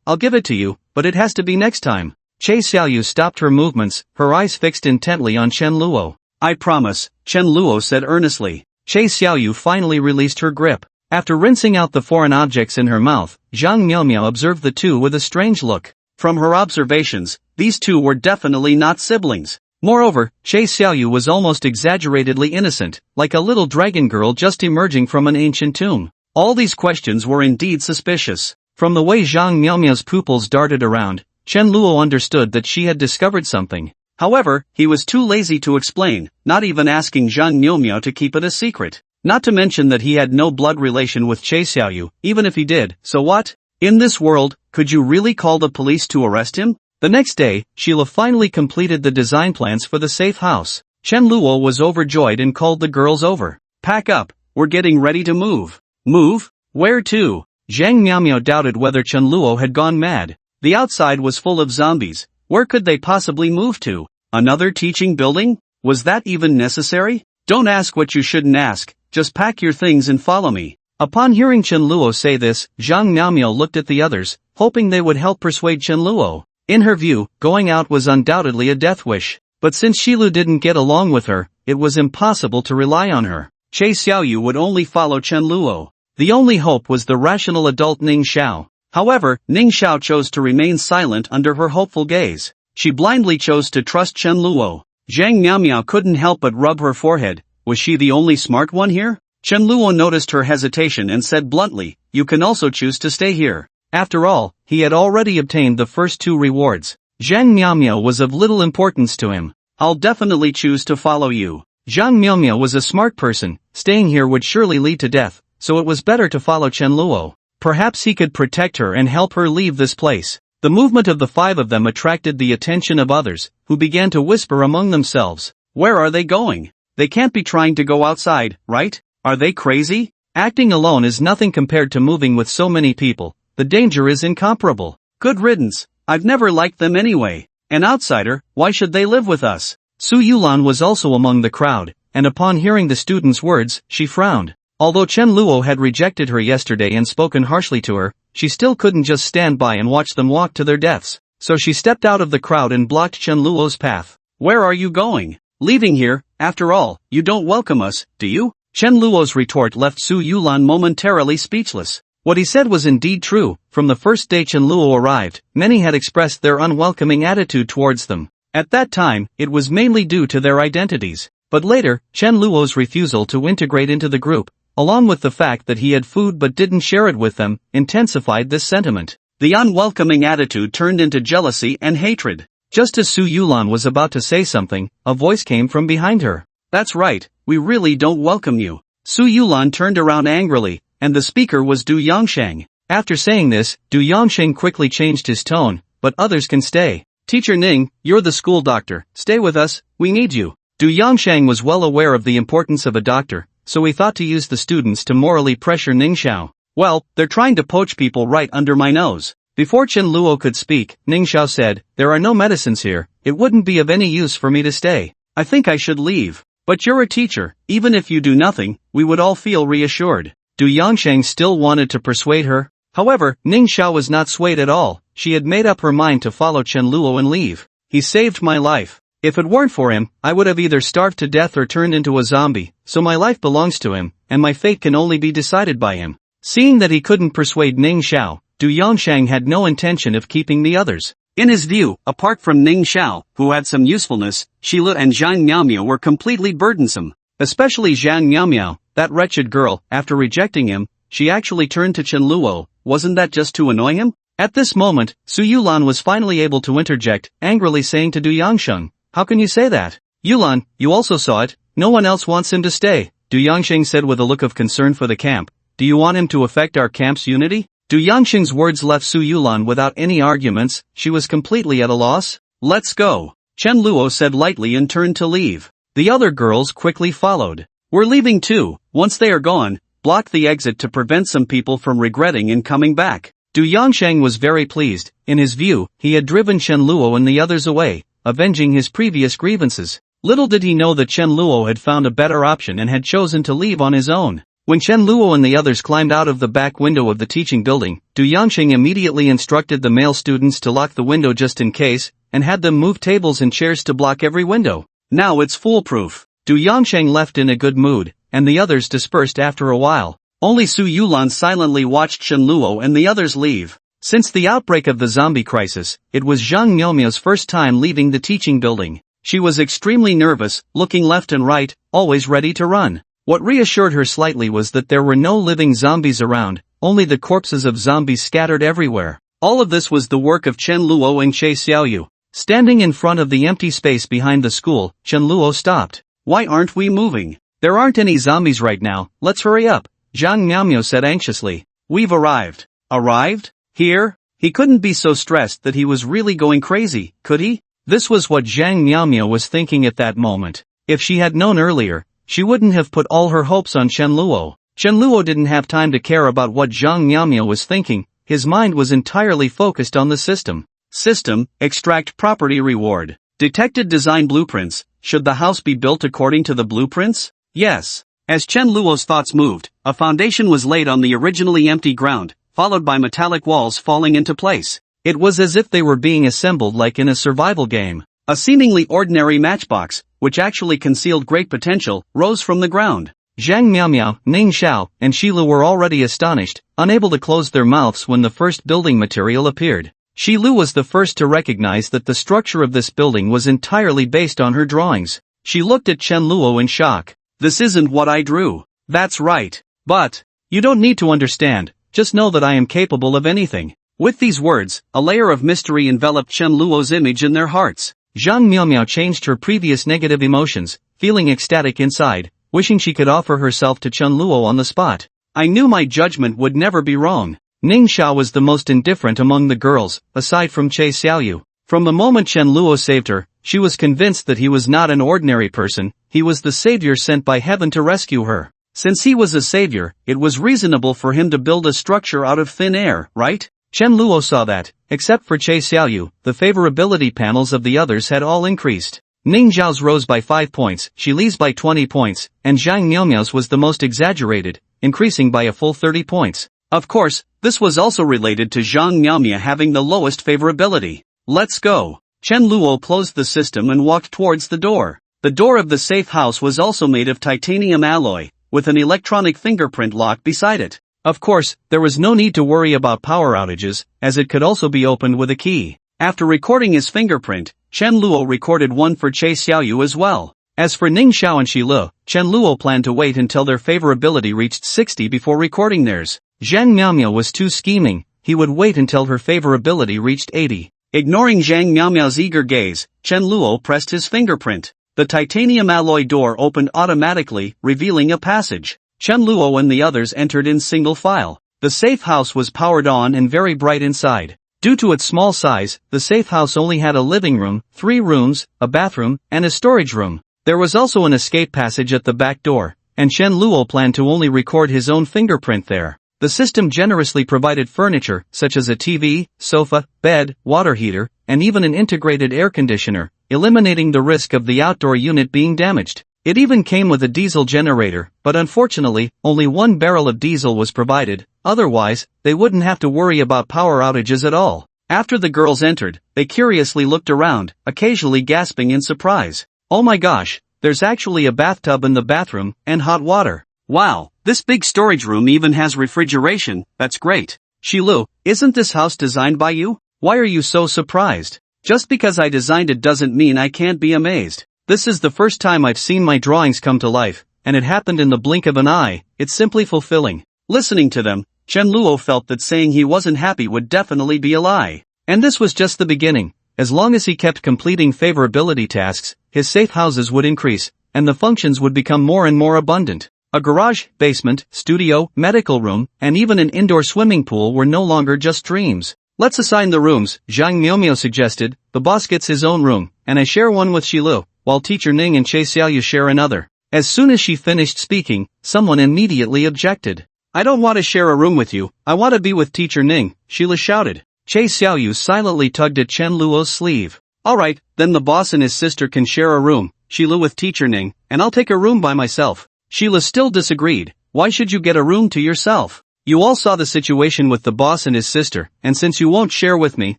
I'll give it to you, but it has to be next time. Che Xiaoyu stopped her movements, her eyes fixed intently on Chen Luo. I promise, Chen Luo said earnestly. Che Xiaoyu finally released her grip. After rinsing out the foreign objects in her mouth, Zhang Miaomiao observed the two with a strange look. From her observations, these two were definitely not siblings. Moreover, Che Xiaoyu was almost exaggeratedly innocent, like a little dragon girl just emerging from an ancient tomb. All these questions were indeed suspicious. From the way Zhang Miaomiao's pupils darted around, Chen Luo understood that she had discovered something. However, he was too lazy to explain, not even asking Zhang Miaomiao to keep it a secret. Not to mention that he had no blood relation with Che Xiaoyu, even if he did, so what? In this world, could you really call the police to arrest him? The next day, Sheila finally completed the design plans for the safe house. Chen Luo was overjoyed and called the girls over. Pack up, we're getting ready to move. Move? Where to? Zhang Miaomiao doubted whether Chen Luo had gone mad. The outside was full of zombies. Where could they possibly move to? Another teaching building? Was that even necessary? Don't ask what you shouldn't ask, just pack your things and follow me. Upon hearing Chen Luo say this, Zhang Miaomiao looked at the others, hoping they would help persuade Chen Luo. In her view, going out was undoubtedly a death wish. But since Shilu didn't get along with her, it was impossible to rely on her. Che Xiaoyu would only follow Chen Luo. The only hope was the rational adult Ning Xiao. However, Ning Xiao chose to remain silent under her hopeful gaze. She blindly chose to trust Chen Luo. Zhang Miaomiao couldn't help but rub her forehead. Was she the only smart one here? Chen Luo noticed her hesitation and said bluntly, you can also choose to stay here. After all, he had already obtained the first two rewards. Zhang Miaomiao was of little importance to him. I'll definitely choose to follow you. Zhang Miaomiao was a smart person, staying here would surely lead to death, so it was better to follow Chen Luo. Perhaps he could protect her and help her leave this place. The movement of the five of them attracted the attention of others, who began to whisper among themselves. Where are they going? They can't be trying to go outside, right? Are they crazy? Acting alone is nothing compared to moving with so many people. The danger is incomparable. Good riddance. I've never liked them anyway. An outsider, why should they live with us? Su Yulan was also among the crowd, and upon hearing the student's words, she frowned. Although Chen Luo had rejected her yesterday and spoken harshly to her, she still couldn't just stand by and watch them walk to their deaths. So she stepped out of the crowd and blocked Chen Luo's path. Where are you going? Leaving here, after all, you don't welcome us, do you? Chen Luo's retort left Su Yulan momentarily speechless. What he said was indeed true. From the first day Chen Luo arrived, many had expressed their unwelcoming attitude towards them. At that time, it was mainly due to their identities. But later, Chen Luo's refusal to integrate into the group, along with the fact that he had food but didn't share it with them, intensified this sentiment. The unwelcoming attitude turned into jealousy and hatred. Just as Su Yulan was about to say something, a voice came from behind her. That's right, we really don't welcome you. Su Yulan turned around angrily, and the speaker was Du Yongsheng. After saying this, Du Yongsheng quickly changed his tone, but others can stay. Teacher Ning, you're the school doctor, stay with us, we need you. Du Yongsheng was well aware of the importance of a doctor, so he thought to use the students to morally pressure Ning Xiao. Well, they're trying to poach people right under my nose. Before Chen Luo could speak, Ning Xiao said, there are no medicines here, it wouldn't be of any use for me to stay. I think I should leave. But you're a teacher, even if you do nothing, we would all feel reassured. Du Yongsheng still wanted to persuade her. However, Ning Xiao was not swayed at all. She had made up her mind to follow Chen Luo and leave. He saved my life. If it weren't for him, I would have either starved to death or turned into a zombie, so my life belongs to him, and my fate can only be decided by him. Seeing that he couldn't persuade Ning Xiao, Du Yongsheng had no intention of keeping the others. In his view, apart from Ning Xiao, who had some usefulness, Shila and Zhang Miaomiao were completely burdensome. Especially Zhang Miaomiao, that wretched girl. After rejecting him, she actually turned to Chen Luo. Wasn't that just to annoy him? At this moment, Su Yulan was finally able to interject, angrily saying to Du Yongsheng, how can you say that? Yulan, you also saw it, no one else wants him to stay. Du Yongsheng said with a look of concern for the camp. Do you want him to affect our camp's unity? Du Yongsheng's words left Su Yulan without any arguments. She was completely at a loss. Let's go. Chen Luo said lightly and turned to leave. The other girls quickly followed. We're leaving too. Once they are gone, blocked the exit to prevent some people from regretting and coming back. Du Yangsheng was very pleased. In his view, he had driven Chen Luo and the others away, avenging his previous grievances. Little did he know that Chen Luo had found a better option and had chosen to leave on his own. When Chen Luo and the others climbed out of the back window of the teaching building, Du Yangsheng immediately instructed the male students to lock the window just in case, and had them move tables and chairs to block every window. Now it's foolproof. Du Yangsheng left in a good mood, and the others dispersed after a while. Only Su Yulan silently watched Chen Luo and the others leave. Since the outbreak of the zombie crisis, it was Zhang Miaomiao's first time leaving the teaching building. She was extremely nervous, looking left and right, always ready to run. What reassured her slightly was that there were no living zombies around, only the corpses of zombies scattered everywhere. All of this was the work of Chen Luo and Che Xiaoyu. Standing in front of the empty space behind the school, Chen Luo stopped. "Why aren't we moving? There aren't any zombies right now, let's hurry up," Zhang Miaomio said anxiously. "We've arrived." Arrived? Here? He couldn't be so stressed that he was really going crazy, could he? This was what Zhang Miaomio was thinking at that moment. If she had known earlier, she wouldn't have put all her hopes on Chen Luo. Chen Luo didn't have time to care about what Zhang Miaomio was thinking, his mind was entirely focused on the system. System, extract property reward. Detected design blueprints. Should the house be built according to the blueprints? Yes. As Chen Luo's thoughts moved, a foundation was laid on the originally empty ground, followed by metallic walls falling into place. It was as if they were being assembled like in a survival game. A seemingly ordinary matchbox, which actually concealed great potential, rose from the ground. Zhang Miaomiao, Ning Xiao, and Shilu were already astonished, unable to close their mouths when the first building material appeared. Shilu was the first to recognize that the structure of this building was entirely based on her drawings. She looked at Chen Luo in shock. "This isn't what I drew." "That's right. But, you don't need to understand, just know that I am capable of anything." With these words, a layer of mystery enveloped Chen Luo's image in their hearts. Zhang Miaomiao changed her previous negative emotions, feeling ecstatic inside, wishing she could offer herself to Chen Luo on the spot. "I knew my judgment would never be wrong." Ning Xiao was the most indifferent among the girls, aside from Che Xiaoyu. From the moment Chen Luo saved her, she was convinced that he was not an ordinary person, he was the savior sent by heaven to rescue her. Since he was a savior, it was reasonable for him to build a structure out of thin air, right? Chen Luo saw that, except for Che Xiaoyu, the favorability panels of the others had all increased. Ning Zhao's rose by 5 points, Shi Li's by 20 points, and Zhang Miaomiao's was the most exaggerated, increasing by a full 30 points. Of course, this was also related to Zhang Miaomia having the lowest favorability. "Let's go." Chen Luo closed the system and walked towards the door. The door of the safe house was also made of titanium alloy, with an electronic fingerprint lock beside it. Of course, there was no need to worry about power outages, as it could also be opened with a key. After recording his fingerprint, Chen Luo recorded one for Che Xiaoyu as well. As for Ning Xiao and Shi Lu, Chen Luo planned to wait until their favorability reached 60 before recording theirs. Zhang Miaomio was too scheming, he would wait until her favorability reached 80. Ignoring Zhang Miaomiao's eager gaze, Chen Luo pressed his fingerprint. The titanium alloy door opened automatically, revealing a passage. Chen Luo and the others entered in single file. The safe house was powered on and very bright inside. Due to its small size, the safe house only had a living room, 3 rooms, a bathroom, and a storage room. There was also an escape passage at the back door, and Chen Luo planned to only record his own fingerprint there. The system generously provided furniture, such as a TV, sofa, bed, water heater, and even an integrated air conditioner, eliminating the risk of the outdoor unit being damaged. It even came with a diesel generator, but unfortunately, only 1 barrel of diesel was provided, otherwise, they wouldn't have to worry about power outages at all. After the girls entered, they curiously looked around, occasionally gasping in surprise. "Oh my gosh, there's actually a bathtub in the bathroom, and hot water. Wow, this big storage room even has refrigeration, that's great. Shilu, isn't this house designed by you? Why are you so surprised?" "Just because I designed it doesn't mean I can't be amazed. This is the first time I've seen my drawings come to life, and it happened in the blink of an eye, it's simply fulfilling." Listening to them, Chen Luo felt that saying he wasn't happy would definitely be a lie. And this was just the beginning. As long as he kept completing favorability tasks, his safe houses would increase, and the functions would become more and more abundant. A garage, basement, studio, medical room, and even an indoor swimming pool were no longer just dreams. "Let's assign the rooms," Zhang Miaomio suggested. "The boss gets his own room, and I share one with Shilu, while teacher Ning and Che Xiaoyu share another." As soon as she finished speaking, someone immediately objected. I don't want to share a room with you, I want to be with Teacher Ning, Sheila shouted. Che Xiaoyu silently tugged at Chen Luo's sleeve. Alright, then the boss and his sister can share a room, Sheila with Teacher Ning, and I'll take a room by myself. Sheila still disagreed. Why should you get a room to yourself? You all saw the situation with the boss and his sister, and since you won't share with me,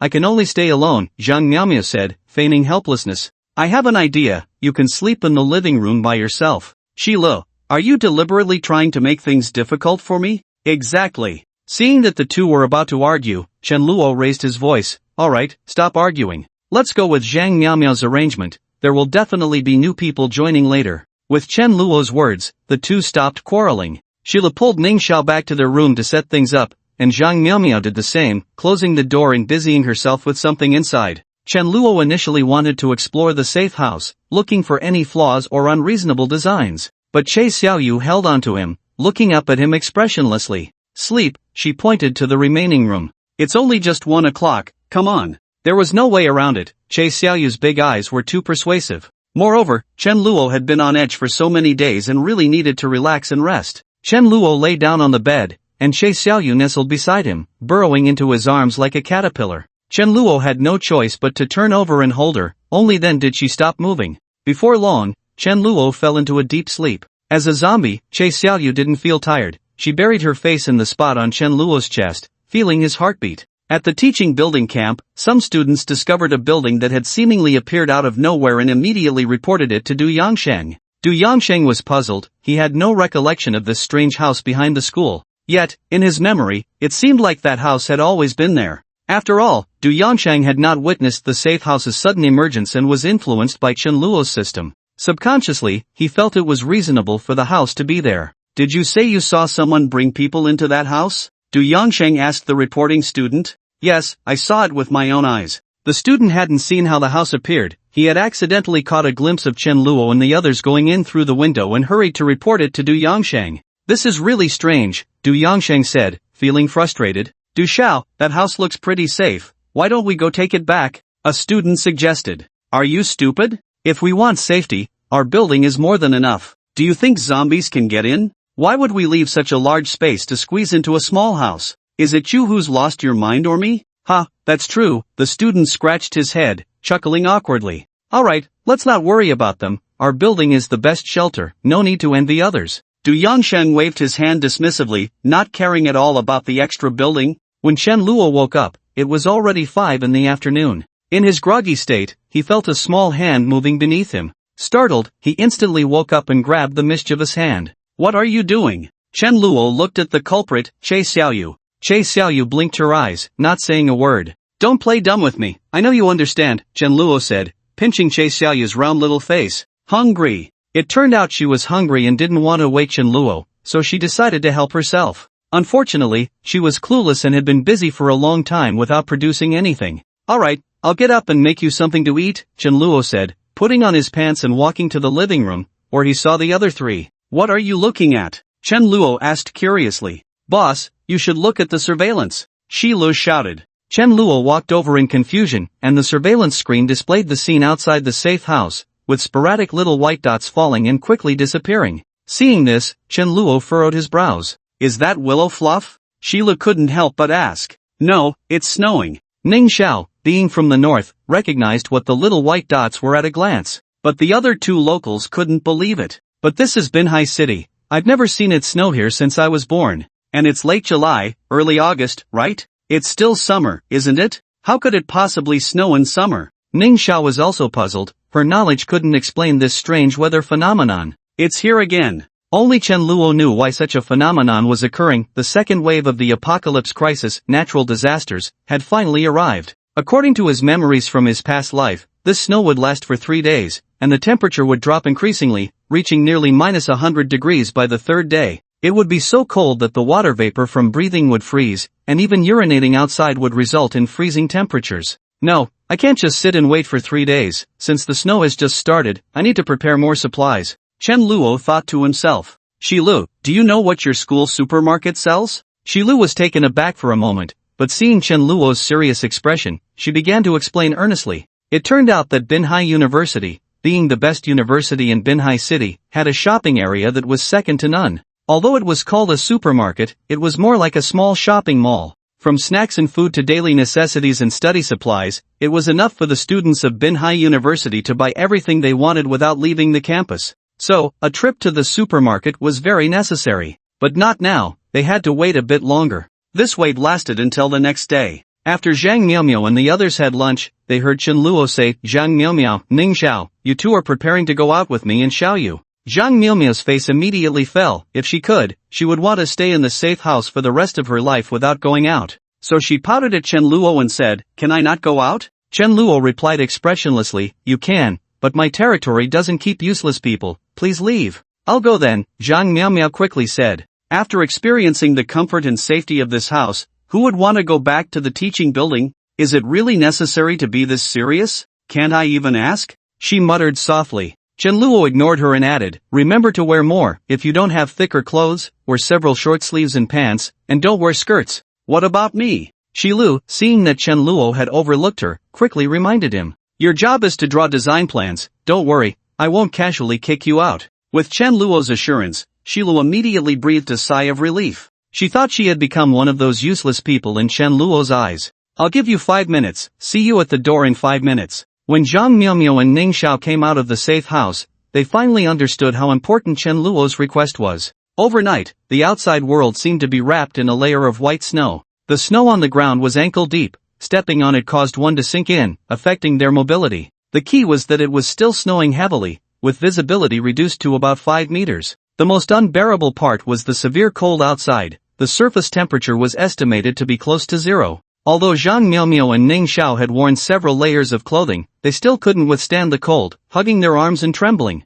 I can only stay alone, Zhang Miaomia said, feigning helplessness. I have an idea, you can sleep in the living room by yourself. Sheila, are you deliberately trying to make things difficult for me? Exactly. Seeing that the two were about to argue, Chen Luo raised his voice. Alright, stop arguing. Let's go with Zhang Miaomiao's arrangement, there will definitely be new people joining later. With Chen Luo's words, the two stopped quarreling. Sheila pulled Ning Xiao back to their room to set things up, and Zhang Miaomiao did the same, closing the door and busying herself with something inside. Chen Luo initially wanted to explore the safe house, looking for any flaws or unreasonable designs, but Che Xiaoyu held onto him, looking up at him expressionlessly. Sleep, she pointed to the remaining room. It's only just 1 o'clock, come on. There was no way around it, Che Xiaoyu's big eyes were too persuasive. Moreover, Chen Luo had been on edge for so many days and really needed to relax and rest. Chen Luo lay down on the bed, and Che Xiaoyu nestled beside him, burrowing into his arms like a caterpillar. Chen Luo had no choice but to turn over and hold her, only then did she stop moving. Before long, Chen Luo fell into a deep sleep. As a zombie, Che Xiaoyu didn't feel tired. She buried her face in the spot on Chen Luo's chest, feeling his heartbeat. At the teaching building camp, some students discovered a building that had seemingly appeared out of nowhere and immediately reported it to Du Yangsheng. Du Yangsheng was puzzled, he had no recollection of this strange house behind the school. Yet, in his memory, it seemed like that house had always been there. After all, Du Yangsheng had not witnessed the safe house's sudden emergence and was influenced by Chen Luo's system. Subconsciously, he felt it was reasonable for the house to be there. Did you say you saw someone bring people into that house? Du Yangsheng asked the reporting student. Yes, I saw it with my own eyes. The student hadn't seen how the house appeared, he had accidentally caught a glimpse of Chen Luo and the others going in through the window and hurried to report it to Du Yangsheng. This is really strange, Du Yangsheng said, feeling frustrated. Du Xiao, that house looks pretty safe, why don't we go take it back? A student suggested. Are you stupid? If we want safety, our building is more than enough. Do you think zombies can get in? Why would we leave such a large space to squeeze into a small house? Is it you who's lost your mind or me? Ha, that's true, the student scratched his head, chuckling awkwardly. Alright, let's not worry about them, our building is the best shelter, no need to envy others. Du Yangsheng waved his hand dismissively, not caring at all about the extra building. When Chen Luo woke up, it was already 5 in the afternoon. In his groggy state, he felt a small hand moving beneath him. Startled, he instantly woke up and grabbed the mischievous hand. What are you doing? Chen Luo looked at the culprit, Che Xiaoyu. Che Xiaoyu blinked her eyes, not saying a word. Don't play dumb with me, I know you understand, Chen Luo said, pinching Che Xiaoyu's round little face. Hungry. It turned out she was hungry and didn't want to wake Chen Luo, so she decided to help herself. Unfortunately, she was clueless and had been busy for a long time without producing anything. Alright, I'll get up and make you something to eat, Chen Luo said, putting on his pants and walking to the living room, where he saw the other three. What are you looking at? Chen Luo asked curiously. Boss, you should look at the surveillance, Shi Lu shouted. Chen Luo walked over in confusion, and the surveillance screen displayed the scene outside the safe house, with sporadic little white dots falling and quickly disappearing. Seeing this, Chen Luo furrowed his brows. Is that willow fluff? Sheila couldn't help but ask. No, it's snowing. Ning Xiao, being from the north, recognized what the little white dots were at a glance. But the other two locals couldn't believe it. But this is Binhai City. I've never seen it snow here since I was born. And it's late July, early August, right? It's still summer, isn't it? How could it possibly snow in summer? Ning Xiao was also puzzled. Her knowledge couldn't explain this strange weather phenomenon. It's here again. Only Chen Luo knew why such a phenomenon was occurring. The second wave of the apocalypse crisis, natural disasters, had finally arrived. According to his memories from his past life, this snow would last for 3 days, and the temperature would drop increasingly, reaching nearly -100 degrees by the 3rd day. It would be so cold that the water vapor from breathing would freeze, and even urinating outside would result in freezing temperatures. No, I can't just sit and wait for 3 days. Since the snow has just started, I need to prepare more supplies. Chen Luo thought to himself. Shi Lu, do you know what your school supermarket sells? Shi Lu was taken aback for a moment, but seeing Chen Luo's serious expression, she began to explain earnestly. It turned out that Binhai University, being the best university in Binhai City, had a shopping area that was second to none. Although it was called a supermarket, it was more like a small shopping mall. From snacks and food to daily necessities and study supplies, it was enough for the students of Binhai University to buy everything they wanted without leaving the campus. So, a trip to the supermarket was very necessary. But not now, they had to wait a bit longer. This wait lasted until the next day. After Zhang Miaomiao and the others had lunch, they heard Chen Luo say, "Zhang Miaomiao, Ning Xiao, you two are preparing to go out with me and Xiaoyu." Zhang Miaomiao's face immediately fell. If she could, she would want to stay in the safe house for the rest of her life without going out. So she pouted at Chen Luo and said, "Can I not go out?" Chen Luo replied expressionlessly, "You can, but my territory doesn't keep useless people, please leave." "I'll go then," Zhang Miaomiao quickly said. After experiencing the comfort and safety of this house, who would want to go back to the teaching building? Is it really necessary to be this serious? Can't I even ask? She muttered softly. Chen Luo ignored her and added, "Remember to wear more. If you don't have thicker clothes, wear several short sleeves and pants, and don't wear skirts." "What about me?" Shi Lu, seeing that Chen Luo had overlooked her, quickly reminded him. "Your job is to draw design plans. Don't worry, I won't casually kick you out." With Chen Luo's assurance, Shi Lu immediately breathed a sigh of relief. She thought she had become one of those useless people in Chen Luo's eyes. "I'll give you 5 minutes, see you at the door in 5 minutes. When Zhang Miaomiao and Ning Xiao came out of the safe house, they finally understood how important Chen Luo's request was. Overnight, the outside world seemed to be wrapped in a layer of white snow. The snow on the ground was ankle deep. Stepping on it caused one to sink in, affecting their mobility. The key was that it was still snowing heavily, with visibility reduced to about 5 meters. The most unbearable part was the severe cold outside. The surface temperature was estimated to be close to zero. Although Zhang Miaomiao and Ning Xiao had worn several layers of clothing, they still couldn't withstand the cold, hugging their arms and trembling.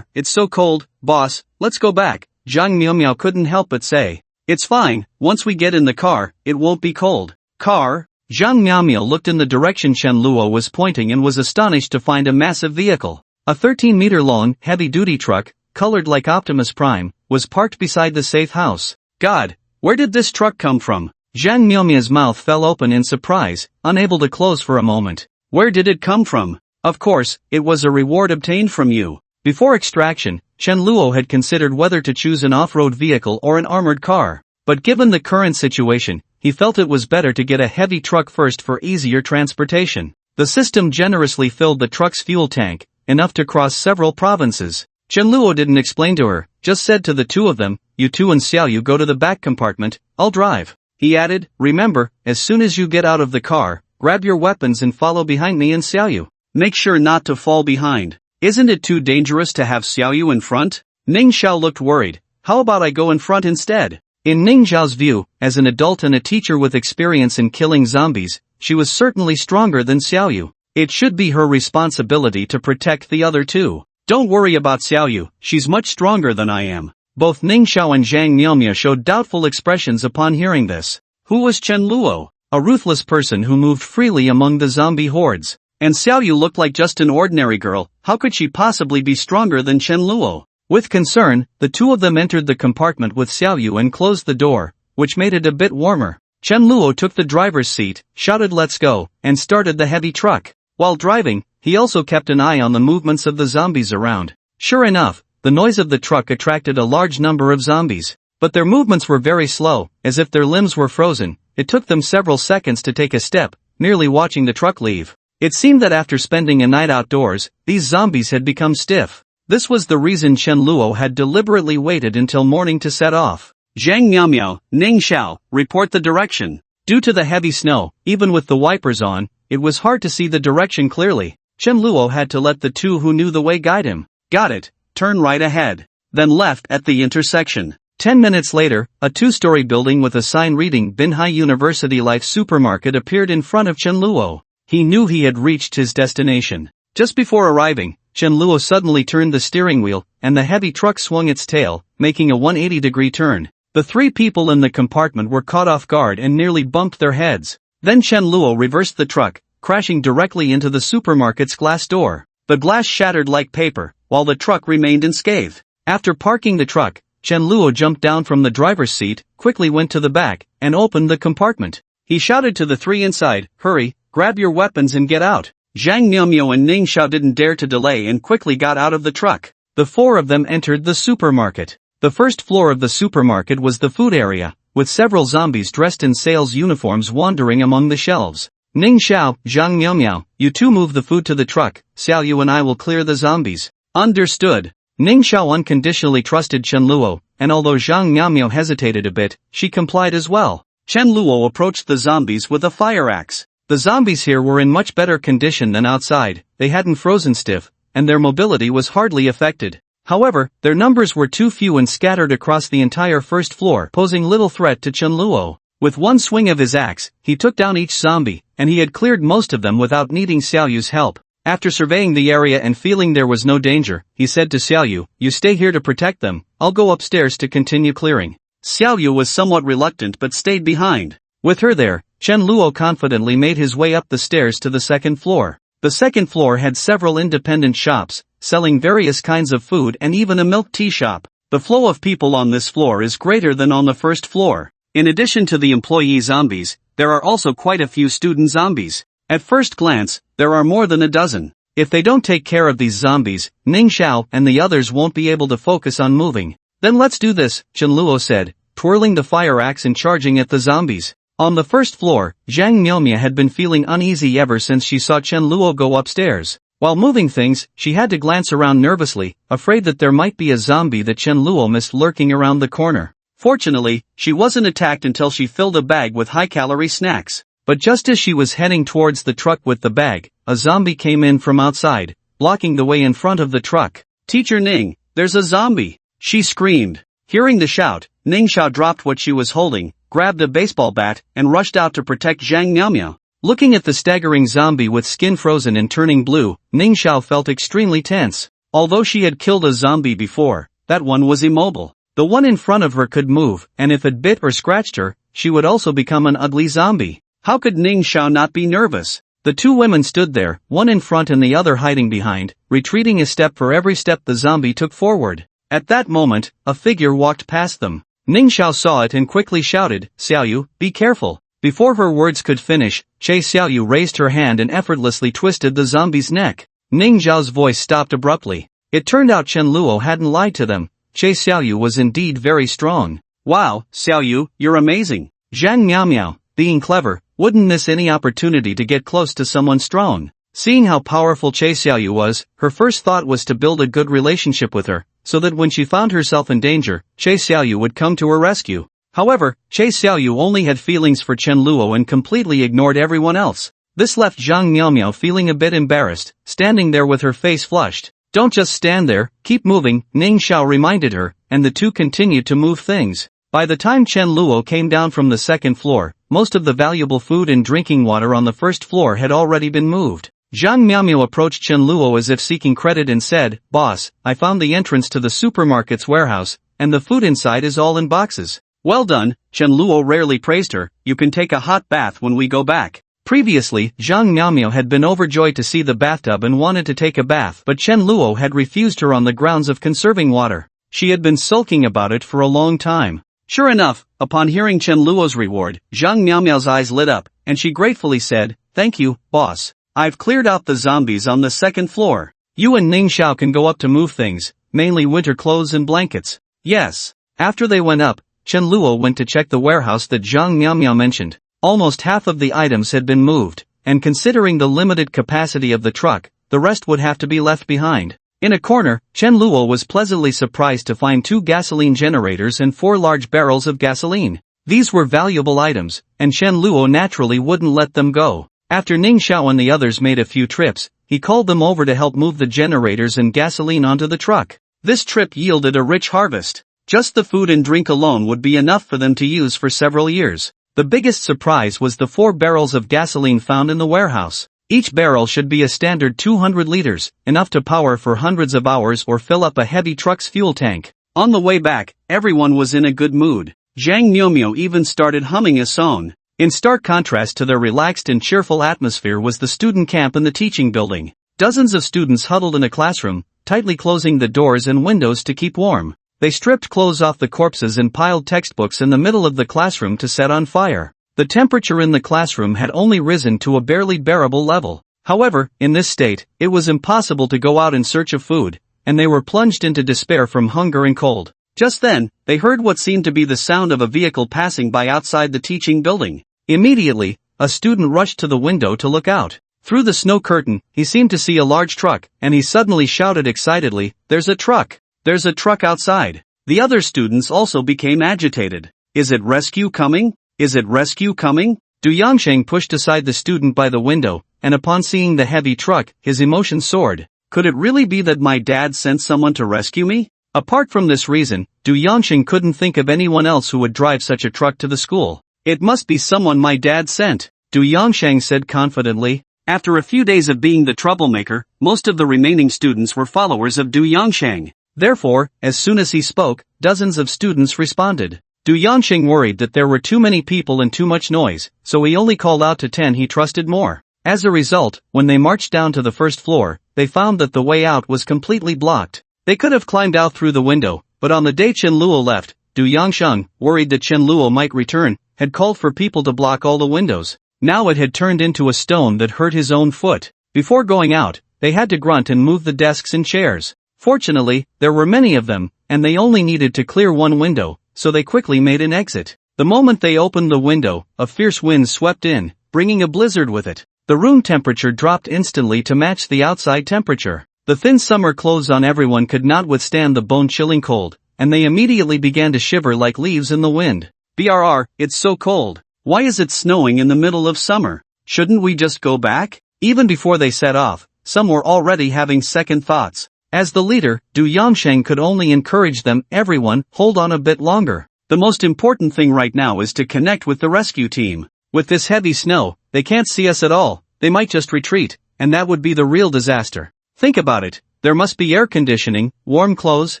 It's so cold, boss, let's go back," Zhang Miaomiao couldn't help but say. "It's fine, once we get in the car, it won't be cold." "Car?" Zhang Miaomiao looked in the direction Chen Luo was pointing and was astonished to find a massive vehicle. A 13-meter-long, heavy-duty truck, colored like Optimus Prime, was parked beside the safe house. "God, where did this truck come from?" Zhang Miaomiao's mouth fell open in surprise, unable to close for a moment. "Where did it come from?" "Of course, it was a reward obtained from you." Before extraction, Chen Luo had considered whether to choose an off-road vehicle or an armored car. But given the current situation, he felt it was better to get a heavy truck first for easier transportation. The system generously filled the truck's fuel tank, enough to cross several provinces. Chen Luo didn't explain to her, just said to the two of them, "You two and Xiaoyu go to the back compartment, I'll drive." He added, "Remember, as soon as you get out of the car, grab your weapons and follow behind me and Xiaoyu. Make sure not to fall behind. Isn't it too dangerous to have Xiaoyu in front?" Ning Xiao looked worried. "How about I go in front instead?" In Ning Xiao's view, as an adult and a teacher with experience in killing zombies, she was certainly stronger than Xiaoyu. It should be her responsibility to protect the other two. "Don't worry about Xiaoyu, she's much stronger than I am." Both Ning Xiao and Zhang Miaomiao showed doubtful expressions upon hearing this. Who was Chen Luo? A ruthless person who moved freely among the zombie hordes. And Xiaoyu looked like just an ordinary girl. How could she possibly be stronger than Chen Luo? With concern, the two of them entered the compartment with Xiaoyu and closed the door, which made it a bit warmer. Chen Luo took the driver's seat, shouted "Let's go," and started the heavy truck. While driving, he also kept an eye on the movements of the zombies around. Sure enough, the noise of the truck attracted a large number of zombies. But their movements were very slow, as if their limbs were frozen. It took them several seconds to take a step, merely watching the truck leave. It seemed that after spending a night outdoors, these zombies had become stiff. This was the reason Chen Luo had deliberately waited until morning to set off. "Zhang Miaomiao, Ning Xiao, report the direction." Due to the heavy snow, even with the wipers on, it was hard to see the direction clearly. Chen Luo had to let the two who knew the way guide him. "Got it, turn right ahead. Then left at the intersection." 10 minutes later, a 2-story building with a sign reading Binhai University Life Supermarket appeared in front of Chen Luo. He knew he had reached his destination. Just before arriving, Chen Luo suddenly turned the steering wheel, and the heavy truck swung its tail, making a 180-degree turn. The three people in the compartment were caught off guard and nearly bumped their heads. Then Chen Luo reversed the truck, crashing directly into the supermarket's glass door. The glass shattered like paper, while the truck remained unscathed. After parking the truck, Chen Luo jumped down from the driver's seat, quickly went to the back, and opened the compartment. He shouted to the three inside, "Hurry, grab your weapons and get out." Zhang Miaomio and Ning Xiao didn't dare to delay and quickly got out of the truck. The four of them entered the supermarket. The first floor of the supermarket was the food area, with several zombies dressed in sales uniforms wandering among the shelves. Ning Xiao, Zhang Miaomio, you two move the food to the truck, Xiao Yu and I will clear the zombies. Understood. Ning Xiao unconditionally trusted Chen Luo, and although Zhang Miaomio hesitated a bit, she complied as well. Chen Luo approached the zombies with a fire axe. The zombies here were in much better condition than outside, they hadn't frozen stiff, and their mobility was hardly affected. However, their numbers were too few and scattered across the entire first floor, posing little threat to Chen Luo. With one swing of his axe, he took down each zombie, and he had cleared most of them without needing Xiao Yu's help. After surveying the area and feeling there was no danger, he said to Xiao Yu, you stay here to protect them, I'll go upstairs to continue clearing. Xiao Yu was somewhat reluctant but stayed behind. With her there, Chen Luo confidently made his way up the stairs to the second floor. The second floor had several independent shops, selling various kinds of food and even a milk tea shop. The flow of people on this floor is greater than on the first floor. In addition to the employee zombies, there are also quite a few student zombies. At first glance, there are more than a dozen. If they don't take care of these zombies, Ning Xiao and the others won't be able to focus on moving. Then let's do this, Chen Luo said, twirling the fire axe and charging at the zombies. On the first floor, Zhang Miaomia had been feeling uneasy ever since she saw Chen Luo go upstairs. While moving things, she had to glance around nervously, afraid that there might be a zombie that Chen Luo missed lurking around the corner. Fortunately, she wasn't attacked until she filled a bag with high-calorie snacks. But just as she was heading towards the truck with the bag, a zombie came in from outside, blocking the way in front of the truck. Teacher Ning, there's a zombie! She screamed. Hearing the shout, Ning Xiao dropped what she was holding, grabbed a baseball bat, and rushed out to protect Zhang Miaomio. Looking at the staggering zombie with skin frozen and turning blue, Ning Xiao felt extremely tense. Although she had killed a zombie before, that one was immobile. The one in front of her could move, and if it bit or scratched her, she would also become an ugly zombie. How could Ning Xiao not be nervous? The two women stood there, one in front and the other hiding behind, retreating a step for every step the zombie took forward. At that moment, a figure walked past them. Ning Xiao saw it and quickly shouted, Xiao Yu, be careful. Before her words could finish, Xiao Yu raised her hand and effortlessly twisted the zombie's neck. Ning Xiao's voice stopped abruptly. It turned out Chen Luo hadn't lied to them. Xiao Yu was indeed very strong. Wow, Xiao Yu, you're amazing. Zhang Miaomio, being clever, wouldn't miss any opportunity to get close to someone strong. Seeing how powerful Xiao Yu was, her first thought was to build a good relationship with her, so that when she found herself in danger, Xiao Yu would come to her rescue. However, Xiao Yu only had feelings for Chen Luo and completely ignored everyone else. This left Zhang Miaomio feeling a bit embarrassed, standing there with her face flushed. Don't just stand there, keep moving, Ning Xiao reminded her, and the two continued to move things. By the time Chen Luo came down from the second floor, most of the valuable food and drinking water on the first floor had already been moved. Zhang Miaomio approached Chen Luo as if seeking credit and said, Boss, I found the entrance to the supermarket's warehouse, and the food inside is all in boxes. Well done, Chen Luo rarely praised her, you can take a hot bath when we go back. Previously, Zhang Miaomio had been overjoyed to see the bathtub and wanted to take a bath, but Chen Luo had refused her on the grounds of conserving water. She had been sulking about it for a long time. Sure enough, upon hearing Chen Luo's reward, Zhang Miaomio's eyes lit up, and she gratefully said, Thank you, boss. I've cleared out the zombies on the second floor. You and Ning Xiao can go up to move things, mainly winter clothes and blankets. Yes. After they went up, Chen Luo went to check the warehouse that Zhang Miaomio mentioned. Almost half of the items had been moved, and considering the limited capacity of the truck, the rest would have to be left behind. In a corner, Chen Luo was pleasantly surprised to find 2 gasoline generators and 4 large barrels of gasoline. These were valuable items, and Chen Luo naturally wouldn't let them go. After Ning Xiao and the others made a few trips, he called them over to help move the generators and gasoline onto the truck. This trip yielded a rich harvest. Just the food and drink alone would be enough for them to use for several years. The biggest surprise was the 4 barrels of gasoline found in the warehouse. Each barrel should be a standard 200 liters, enough to power for hundreds of hours or fill up a heavy truck's fuel tank. On the way back, everyone was in a good mood. Zhang Miaomio even started humming a song. In stark contrast to their relaxed and cheerful atmosphere was the student camp in the teaching building. Dozens of students huddled in a classroom, tightly closing the doors and windows to keep warm. They stripped clothes off the corpses and piled textbooks in the middle of the classroom to set on fire. The temperature in the classroom had only risen to a barely bearable level. However, in this state, it was impossible to go out in search of food, and they were plunged into despair from hunger and cold. Just then, they heard what seemed to be the sound of a vehicle passing by outside the teaching building. Immediately, a student rushed to the window to look out. Through the snow curtain, he seemed to see a large truck, and he suddenly shouted excitedly, "There's a truck! There's a truck outside!" The other students also became agitated. "Is it rescue coming? Is it rescue coming?" Du Yangsheng pushed aside the student by the window, and upon seeing the heavy truck, his emotions soared. Could it really be that my dad sent someone to rescue me? Apart from this reason, Du Yangsheng couldn't think of anyone else who would drive such a truck to the school. "It must be someone my dad sent," Du Yangsheng said confidently. After a few days of being the troublemaker, most of the remaining students were followers of Du Yangsheng. Therefore, as soon as he spoke, dozens of students responded. Du Yangsheng worried that there were too many people and too much noise, so he only called out to 10 he trusted more. As a result, when they marched down to the first floor, they found that the way out was completely blocked. They could have climbed out through the window, but on the day Chen Luo left, Du Yangsheng, worried that Chen Luo might return, had called for people to block all the windows. Now it had turned into a stone that hurt his own foot. Before going out, they had to grunt and move the desks and chairs. Fortunately, there were many of them, and they only needed to clear one window, so they quickly made an exit. The moment they opened the window, a fierce wind swept in, bringing a blizzard with it. The room temperature dropped instantly to match the outside temperature. The thin summer clothes on everyone could not withstand the bone-chilling cold, and they immediately began to shiver like leaves in the wind. "Brr, it's so cold. Why is it snowing in the middle of summer? Shouldn't we just go back?" Even before they set off, some were already having second thoughts. As the leader, Du Yangsheng could only encourage them, "Everyone, hold on a bit longer. The most important thing right now is to connect with the rescue team. With this heavy snow, they can't see us at all, they might just retreat, and that would be the real disaster. Think about it, there must be air conditioning, warm clothes,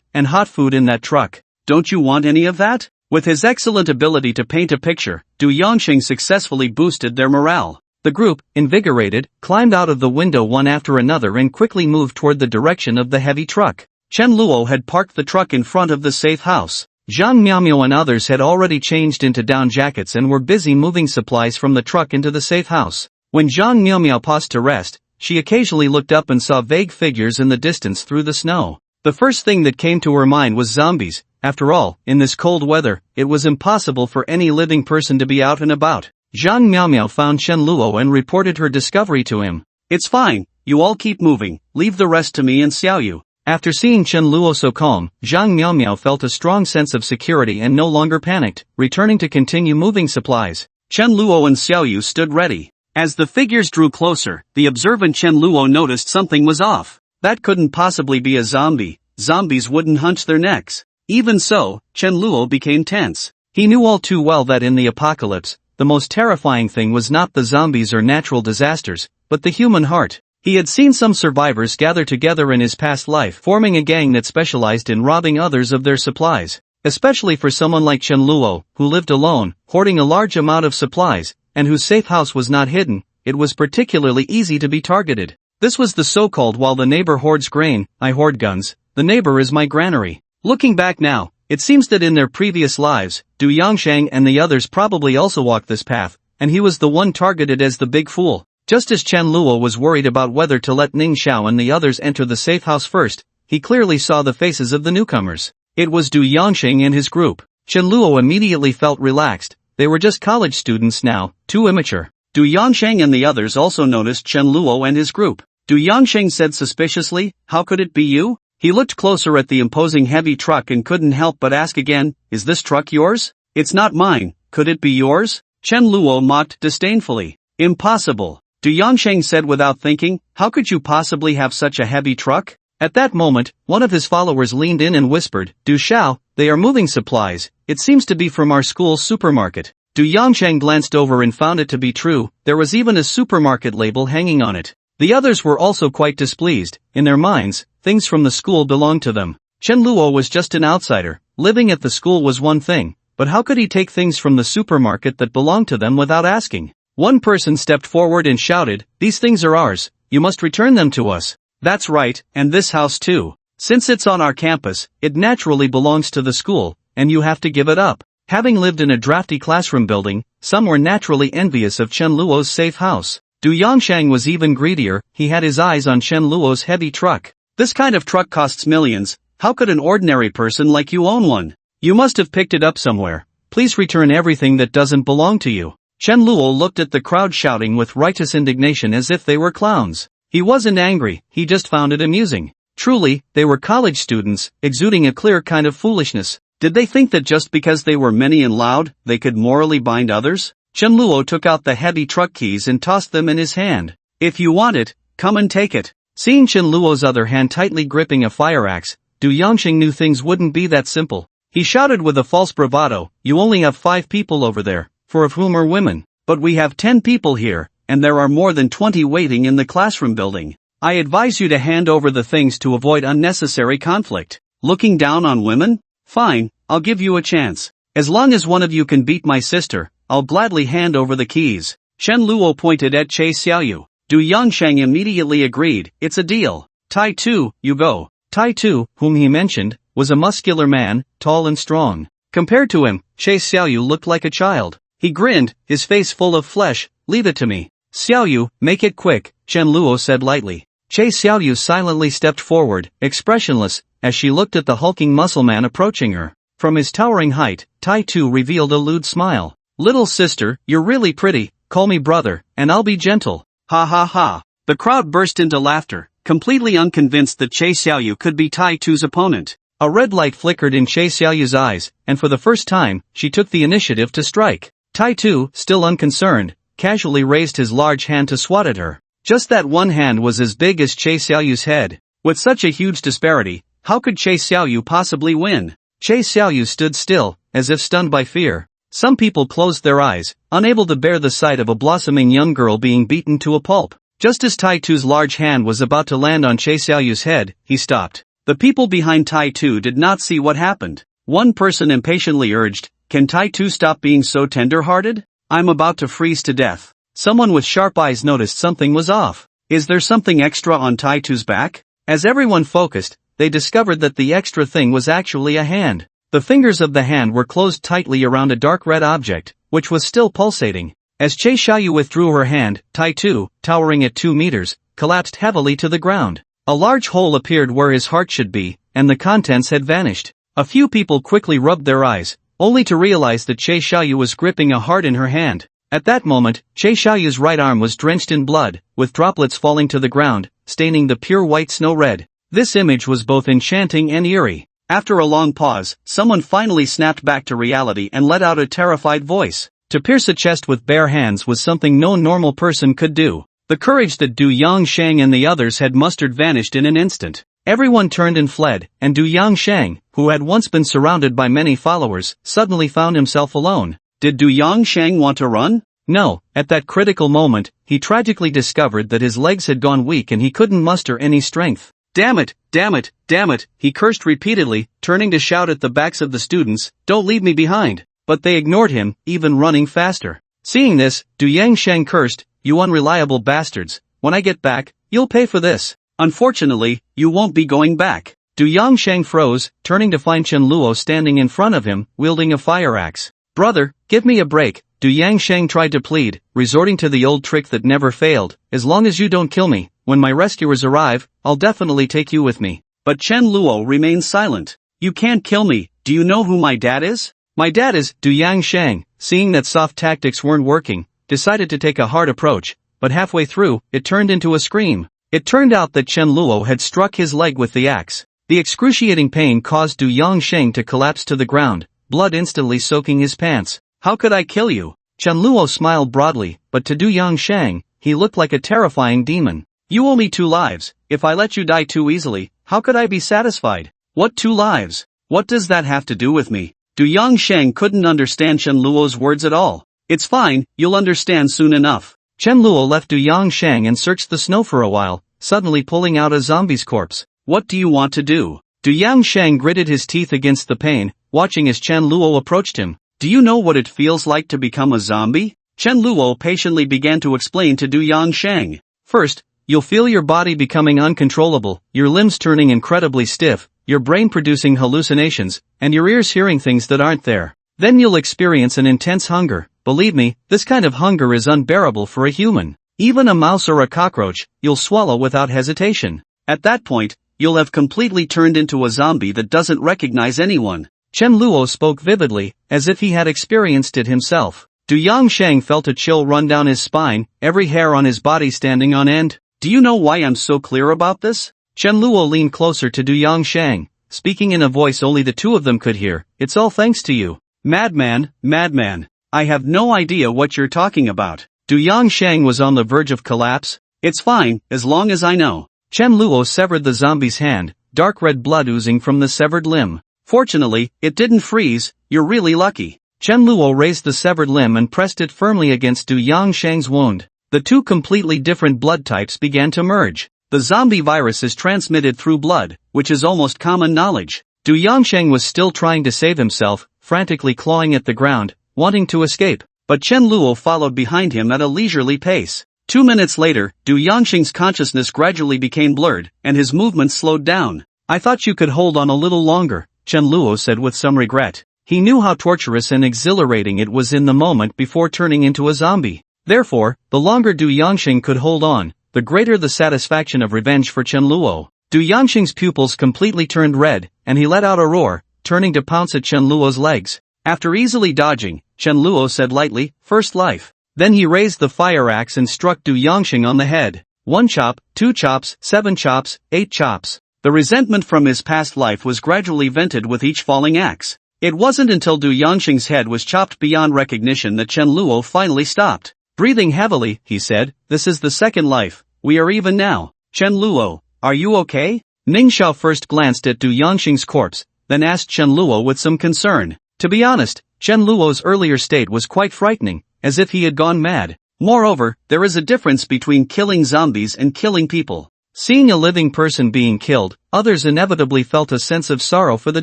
and hot food in that truck. Don't you want any of that?" With his excellent ability to paint a picture, Du Yangsheng successfully boosted their morale. The group, invigorated, climbed out of the window one after another and quickly moved toward the direction of the heavy truck. Chen Luo had parked the truck in front of the safe house. Zhang Miaomio and others had already changed into down jackets and were busy moving supplies from the truck into the safe house. When Zhang Miaomio paused to rest, she occasionally looked up and saw vague figures in the distance through the snow. The first thing that came to her mind was zombies. After all, in this cold weather, it was impossible for any living person to be out and about. Zhang Miaomio found Chen Luo and reported her discovery to him. "It's fine, you all keep moving, leave the rest to me and Xiaoyu." After seeing Chen Luo so calm, Zhang Miaomio felt a strong sense of security and no longer panicked, returning to continue moving supplies. Chen Luo and Xiaoyu stood ready. As the figures drew closer, the observant Chen Luo noticed something was off. That couldn't possibly be a zombie. Zombies wouldn't hunch their necks. Even so, Chen Luo became tense. He knew all too well that in the apocalypse, the most terrifying thing was not the zombies or natural disasters, but the human heart. He had seen some survivors gather together in his past life, forming a gang that specialized in robbing others of their supplies. Especially for someone like Chen Luo, who lived alone, hoarding a large amount of supplies, and whose safe house was not hidden, it was particularly easy to be targeted. This was the so-called "while the neighbor hoards grain, I hoard guns, the neighbor is my granary." Looking back now, it seems that in their previous lives, Du Yangsheng and the others probably also walked this path, and he was the one targeted as the big fool. Just as Chen Luo was worried about whether to let Ning Xiao and the others enter the safe house first, he clearly saw the faces of the newcomers. It was Du Yangsheng and his group. Chen Luo immediately felt relaxed. They were just college students now, too immature. Du Yangsheng and the others also noticed Chen Luo and his group. Du Yangsheng said suspiciously, "How could it be you?" He looked closer at the imposing heavy truck and couldn't help but ask again, "Is this truck yours?" "It's not mine, could it be yours?" Chen Luo mocked disdainfully. "Impossible," Du Yangsheng said without thinking, "How could you possibly have such a heavy truck?" At that moment, one of his followers leaned in and whispered, "Du Xiao, they are moving supplies, it seems to be from our school's supermarket." Du Yangsheng glanced over and found it to be true, there was even a supermarket label hanging on it. The others were also quite displeased. In their minds, things from the school belonged to them. Chen Luo was just an outsider. Living at the school was one thing, but how could he take things from the supermarket that belonged to them without asking? One person stepped forward and shouted, "These things are ours, you must return them to us." "That's right, and this house too. Since it's on our campus, it naturally belongs to the school, and you have to give it up." Having lived in a drafty classroom building, some were naturally envious of Chen Luo's safe house. Du Du Yongsheng was even greedier. He had his eyes on Chen Luo's heavy truck. This kind of truck costs millions. How could an ordinary person like you own one? You must have picked it up somewhere. Please return everything that doesn't belong to you. Chen Luo looked at the crowd shouting with righteous indignation as if they were clowns. He wasn't angry, he just found it amusing. Truly, they were college students, exuding a clear kind of foolishness. Did they think that just because they were many and loud, they could morally bind others? Chen Luo took out the heavy truck keys and tossed them in his hand. If you want it, come and take it. Seeing Chen Luo's other hand tightly gripping a fire axe, Du Yongsheng knew things wouldn't be that simple. He shouted with a false bravado, you only have 5 people over there, 4 of whom are women. But we have 10 people here, and there are more than 20 waiting in the classroom building. I advise you to hand over the things to avoid unnecessary conflict. Looking down on women? Fine, I'll give you a chance. As long as one of you can beat my sister, I'll gladly hand over the keys. Chen Luo pointed at Che Xiaoyu. Du Yongsheng immediately agreed, it's a deal. Tai Tu, you go. Tai Tu, whom he mentioned, was a muscular man, tall and strong. Compared to him, Che Xiaoyu looked like a child. He grinned, his face full of flesh. Leave it to me. Xiaoyu, make it quick, Chen Luo said lightly. Che Xiaoyu silently stepped forward, expressionless, as she looked at the hulking muscle man approaching her. From his towering height, Tai Tu revealed a lewd smile. Little sister, you're really pretty, call me brother, and I'll be gentle. Ha ha ha. The crowd burst into laughter, completely unconvinced that Che Xiaoyu could be Tai Tu's opponent. A red light flickered in Che Xiaoyu's eyes, and for the first time, she took the initiative to strike. Tai Tu, still unconcerned, casually raised his large hand to swat at her. Just that one hand was as big as Che Xiaoyu's head. With such a huge disparity, how could Che Xiaoyu possibly win? Che Xiaoyu stood still, as if stunned by fear. Some people closed their eyes, unable to bear the sight of a blossoming young girl being beaten to a pulp. Just as Tai Tu's large hand was about to land on Che Xiaoyu's head, he stopped. The people behind Tai Tu did not see what happened. One person impatiently urged, can Tai Tu stop being so tender-hearted? I'm about to freeze to death. Someone with sharp eyes noticed something was off. Is there something extra on Tai Tu's back? As everyone focused, they discovered that the extra thing was actually a hand. The fingers of the hand were closed tightly around a dark red object, which was still pulsating. As Che Xiaoyu withdrew her hand, Tai Tu, towering at 2 meters, collapsed heavily to the ground. A large hole appeared where his heart should be, and the contents had vanished. A few people quickly rubbed their eyes, only to realize that Che Xiaoyu was gripping a heart in her hand. At that moment, Che Xiaoyu's right arm was drenched in blood, with droplets falling to the ground, staining the pure white snow red. This image was both enchanting and eerie. After a long pause, someone finally snapped back to reality and let out a terrified voice. To pierce a chest with bare hands was something no normal person could do. The courage that Du Yongsheng and the others had mustered vanished in an instant. Everyone turned and fled, and Du Yongsheng, who had once been surrounded by many followers, suddenly found himself alone. Did Du Yongsheng want to run? No, at that critical moment, he tragically discovered that his legs had gone weak and he couldn't muster any strength. Damn it, damn it, damn it, he cursed repeatedly, turning to shout at the backs of the students, don't leave me behind. But they ignored him, even running faster. Seeing this, Du Yongsheng cursed, you unreliable bastards, when I get back, you'll pay for this. Unfortunately, you won't be going back. Du Yongsheng froze, turning to find Chen Luo standing in front of him, wielding a fire axe. Brother, give me a break, Du Yongsheng tried to plead, resorting to the old trick that never failed, as long as you don't kill me, when my rescuers arrive, I'll definitely take you with me. But Chen Luo remained silent. You can't kill me, do you know who my dad is? My dad is, Du Yongsheng, seeing that soft tactics weren't working, decided to take a hard approach, but halfway through, it turned into a scream. It turned out that Chen Luo had struck his leg with the axe. The excruciating pain caused Du Yongsheng to collapse to the ground, blood instantly soaking his pants. How could I kill you? Chen Luo smiled broadly, but to Du Yongsheng, he looked like a terrifying demon. You owe me 2 lives, if I let you die too easily, how could I be satisfied? What 2 lives? What does that have to do with me? Du Yongsheng couldn't understand Chen Luo's words at all. It's fine, you'll understand soon enough. Chen Luo left Du Yongsheng and searched the snow for a while, suddenly pulling out a zombie's corpse. What do you want to do? Du Yongsheng gritted his teeth against the pain, watching as Chen Luo approached him. Do you know what it feels like to become a zombie? Chen Luo patiently began to explain to Du Yongsheng. First, you'll feel your body becoming uncontrollable, your limbs turning incredibly stiff, your brain producing hallucinations, and your ears hearing things that aren't there. Then you'll experience an intense hunger. Believe me, this kind of hunger is unbearable for a human. Even a mouse or a cockroach, you'll swallow without hesitation. At that point, you'll have completely turned into a zombie that doesn't recognize anyone. Chen Luo spoke vividly, as if he had experienced it himself. Du Yangsheng felt a chill run down his spine, every hair on his body standing on end. Do you know why I'm so clear about this? Chen Luo leaned closer to Du Yangsheng, speaking in a voice only the two of them could hear. It's all thanks to you. Madman, madman. I have no idea what you're talking about. Du Yangsheng was on the verge of collapse. It's fine, as long as I know. Chen Luo severed the zombie's hand, dark red blood oozing from the severed limb. Fortunately, it didn't freeze. You're really lucky. Chen Luo raised the severed limb and pressed it firmly against Du Yangsheng's wound. The two completely different blood types began to merge. The zombie virus is transmitted through blood, which is almost common knowledge. Du Yangsheng was still trying to save himself, frantically clawing at the ground, wanting to escape, but Chen Luo followed behind him at a leisurely pace. 2 minutes later, Du Yangsheng's consciousness gradually became blurred, and his movements slowed down. I thought you could hold on a little longer, Chen Luo said with some regret. He knew how torturous and exhilarating it was in the moment before turning into a zombie. Therefore, the longer Du Yangsheng could hold on, the greater the satisfaction of revenge for Chen Luo. Du Yangsheng's pupils completely turned red, and he let out a roar, turning to pounce at Chen Luo's legs. After easily dodging, Chen Luo said lightly, "First life." Then he raised the fire axe and struck Du Yangsheng on the head. 1 chop, 2 chops, 7 chops, 8 chops. The resentment from his past life was gradually vented with each falling axe. It wasn't until Du Yangsheng's head was chopped beyond recognition that Chen Luo finally stopped. Breathing heavily, he said, "This is the second life. We are even now. Chen Luo, are you okay?" Ning Xiao first glanced at Du Yangsheng's corpse, then asked Chen Luo with some concern. To be honest, Chen Luo's earlier state was quite frightening, as if he had gone mad. Moreover, there is a difference between killing zombies and killing people. Seeing a living person being killed, others inevitably felt a sense of sorrow for the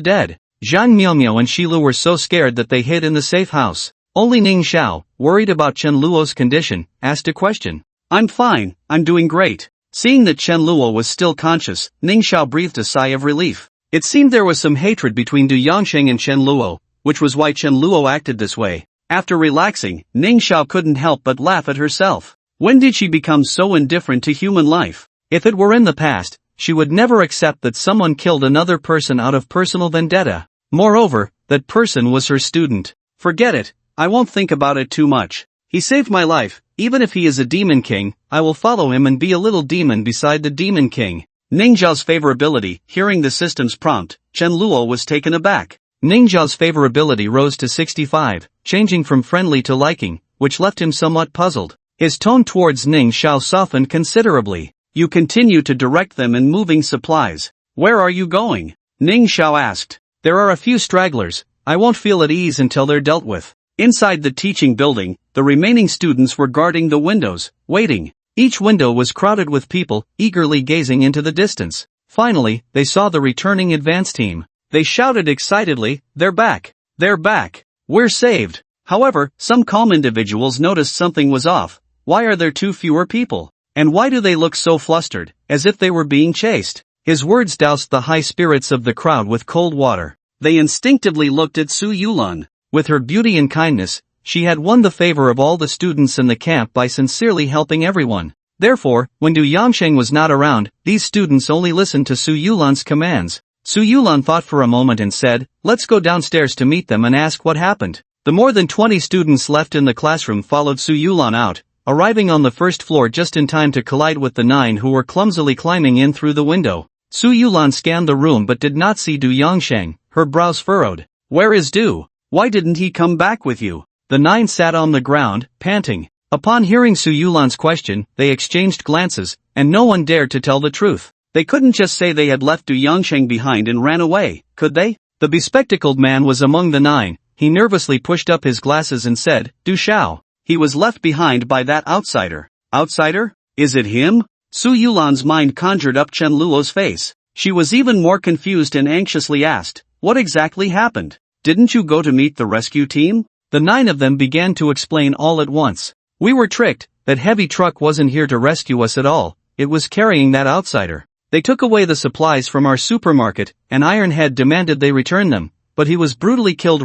dead. Zhang Miaomiao and Shilu were so scared that they hid in the safe house. Only Ning Xiao, worried about Chen Luo's condition, asked a question. "I'm fine, I'm doing great." Seeing that Chen Luo was still conscious, Ning Xiao breathed a sigh of relief. It seemed there was some hatred between Du Yangsheng and Chen Luo, which was why Chen Luo acted this way. After relaxing, Ning Xiao couldn't help but laugh at herself. When did she become so indifferent to human life? If it were in the past, she would never accept that someone killed another person out of personal vendetta. Moreover, that person was her student. Forget it, I won't think about it too much. He saved my life. Even if he is a demon king, I will follow him and be a little demon beside the demon king. Ning Xiao's favorability. Hearing the system's prompt, Chen Luo was taken aback. Ning Xiao's favorability rose to 65, changing from friendly to liking, which left him somewhat puzzled. His tone towards Ning Xiao softened considerably. "You continue to direct them in moving supplies. Where are you going?" Ning Xiao asked. "There are a few stragglers. I won't feel at ease until they're dealt with." Inside the teaching building, the remaining students were guarding the windows, waiting. Each window was crowded with people, eagerly gazing into the distance. Finally, they saw the returning advance team. They shouted excitedly, "They're back! They're back! We're saved!" However, some calm individuals noticed something was off. Why are there too fewer people? And why do they look so flustered, as if they were being chased? His words doused the high spirits of the crowd with cold water. They instinctively looked at Su Yulan. With her beauty and kindness, she had won the favor of all the students in the camp by sincerely helping everyone. Therefore, when Du Yangsheng was not around, these students only listened to Su Yulan's commands. Su Yulan thought for a moment and said, "Let's go downstairs to meet them and ask what happened." The more than 20 students left in the classroom followed Su Yulan out, arriving on the first floor just in time to collide with the 9 who were clumsily climbing in through the window. Su Yulan scanned the room but did not see Du Yangsheng, her brows furrowed. "Where is Du? Why didn't he come back with you?" The 9 sat on the ground, panting. Upon hearing Su Yulan's question, they exchanged glances, and no one dared to tell the truth. They couldn't just say they had left Du Yangsheng behind and ran away, could they? The bespectacled man was among the 9. He nervously pushed up his glasses and said, "Du Xiao. He was left behind by that outsider." "Outsider? Is it him?" Su Yulan's mind conjured up Chen Luo's face. She was even more confused and anxiously asked, "What exactly happened? Didn't you go to meet the rescue team?" The 9 of them began to explain all at once. "We were tricked. That heavy truck wasn't here to rescue us at all. It was carrying that outsider. They took away the supplies from our supermarket, and Ironhead demanded they return them, but he was brutally killed.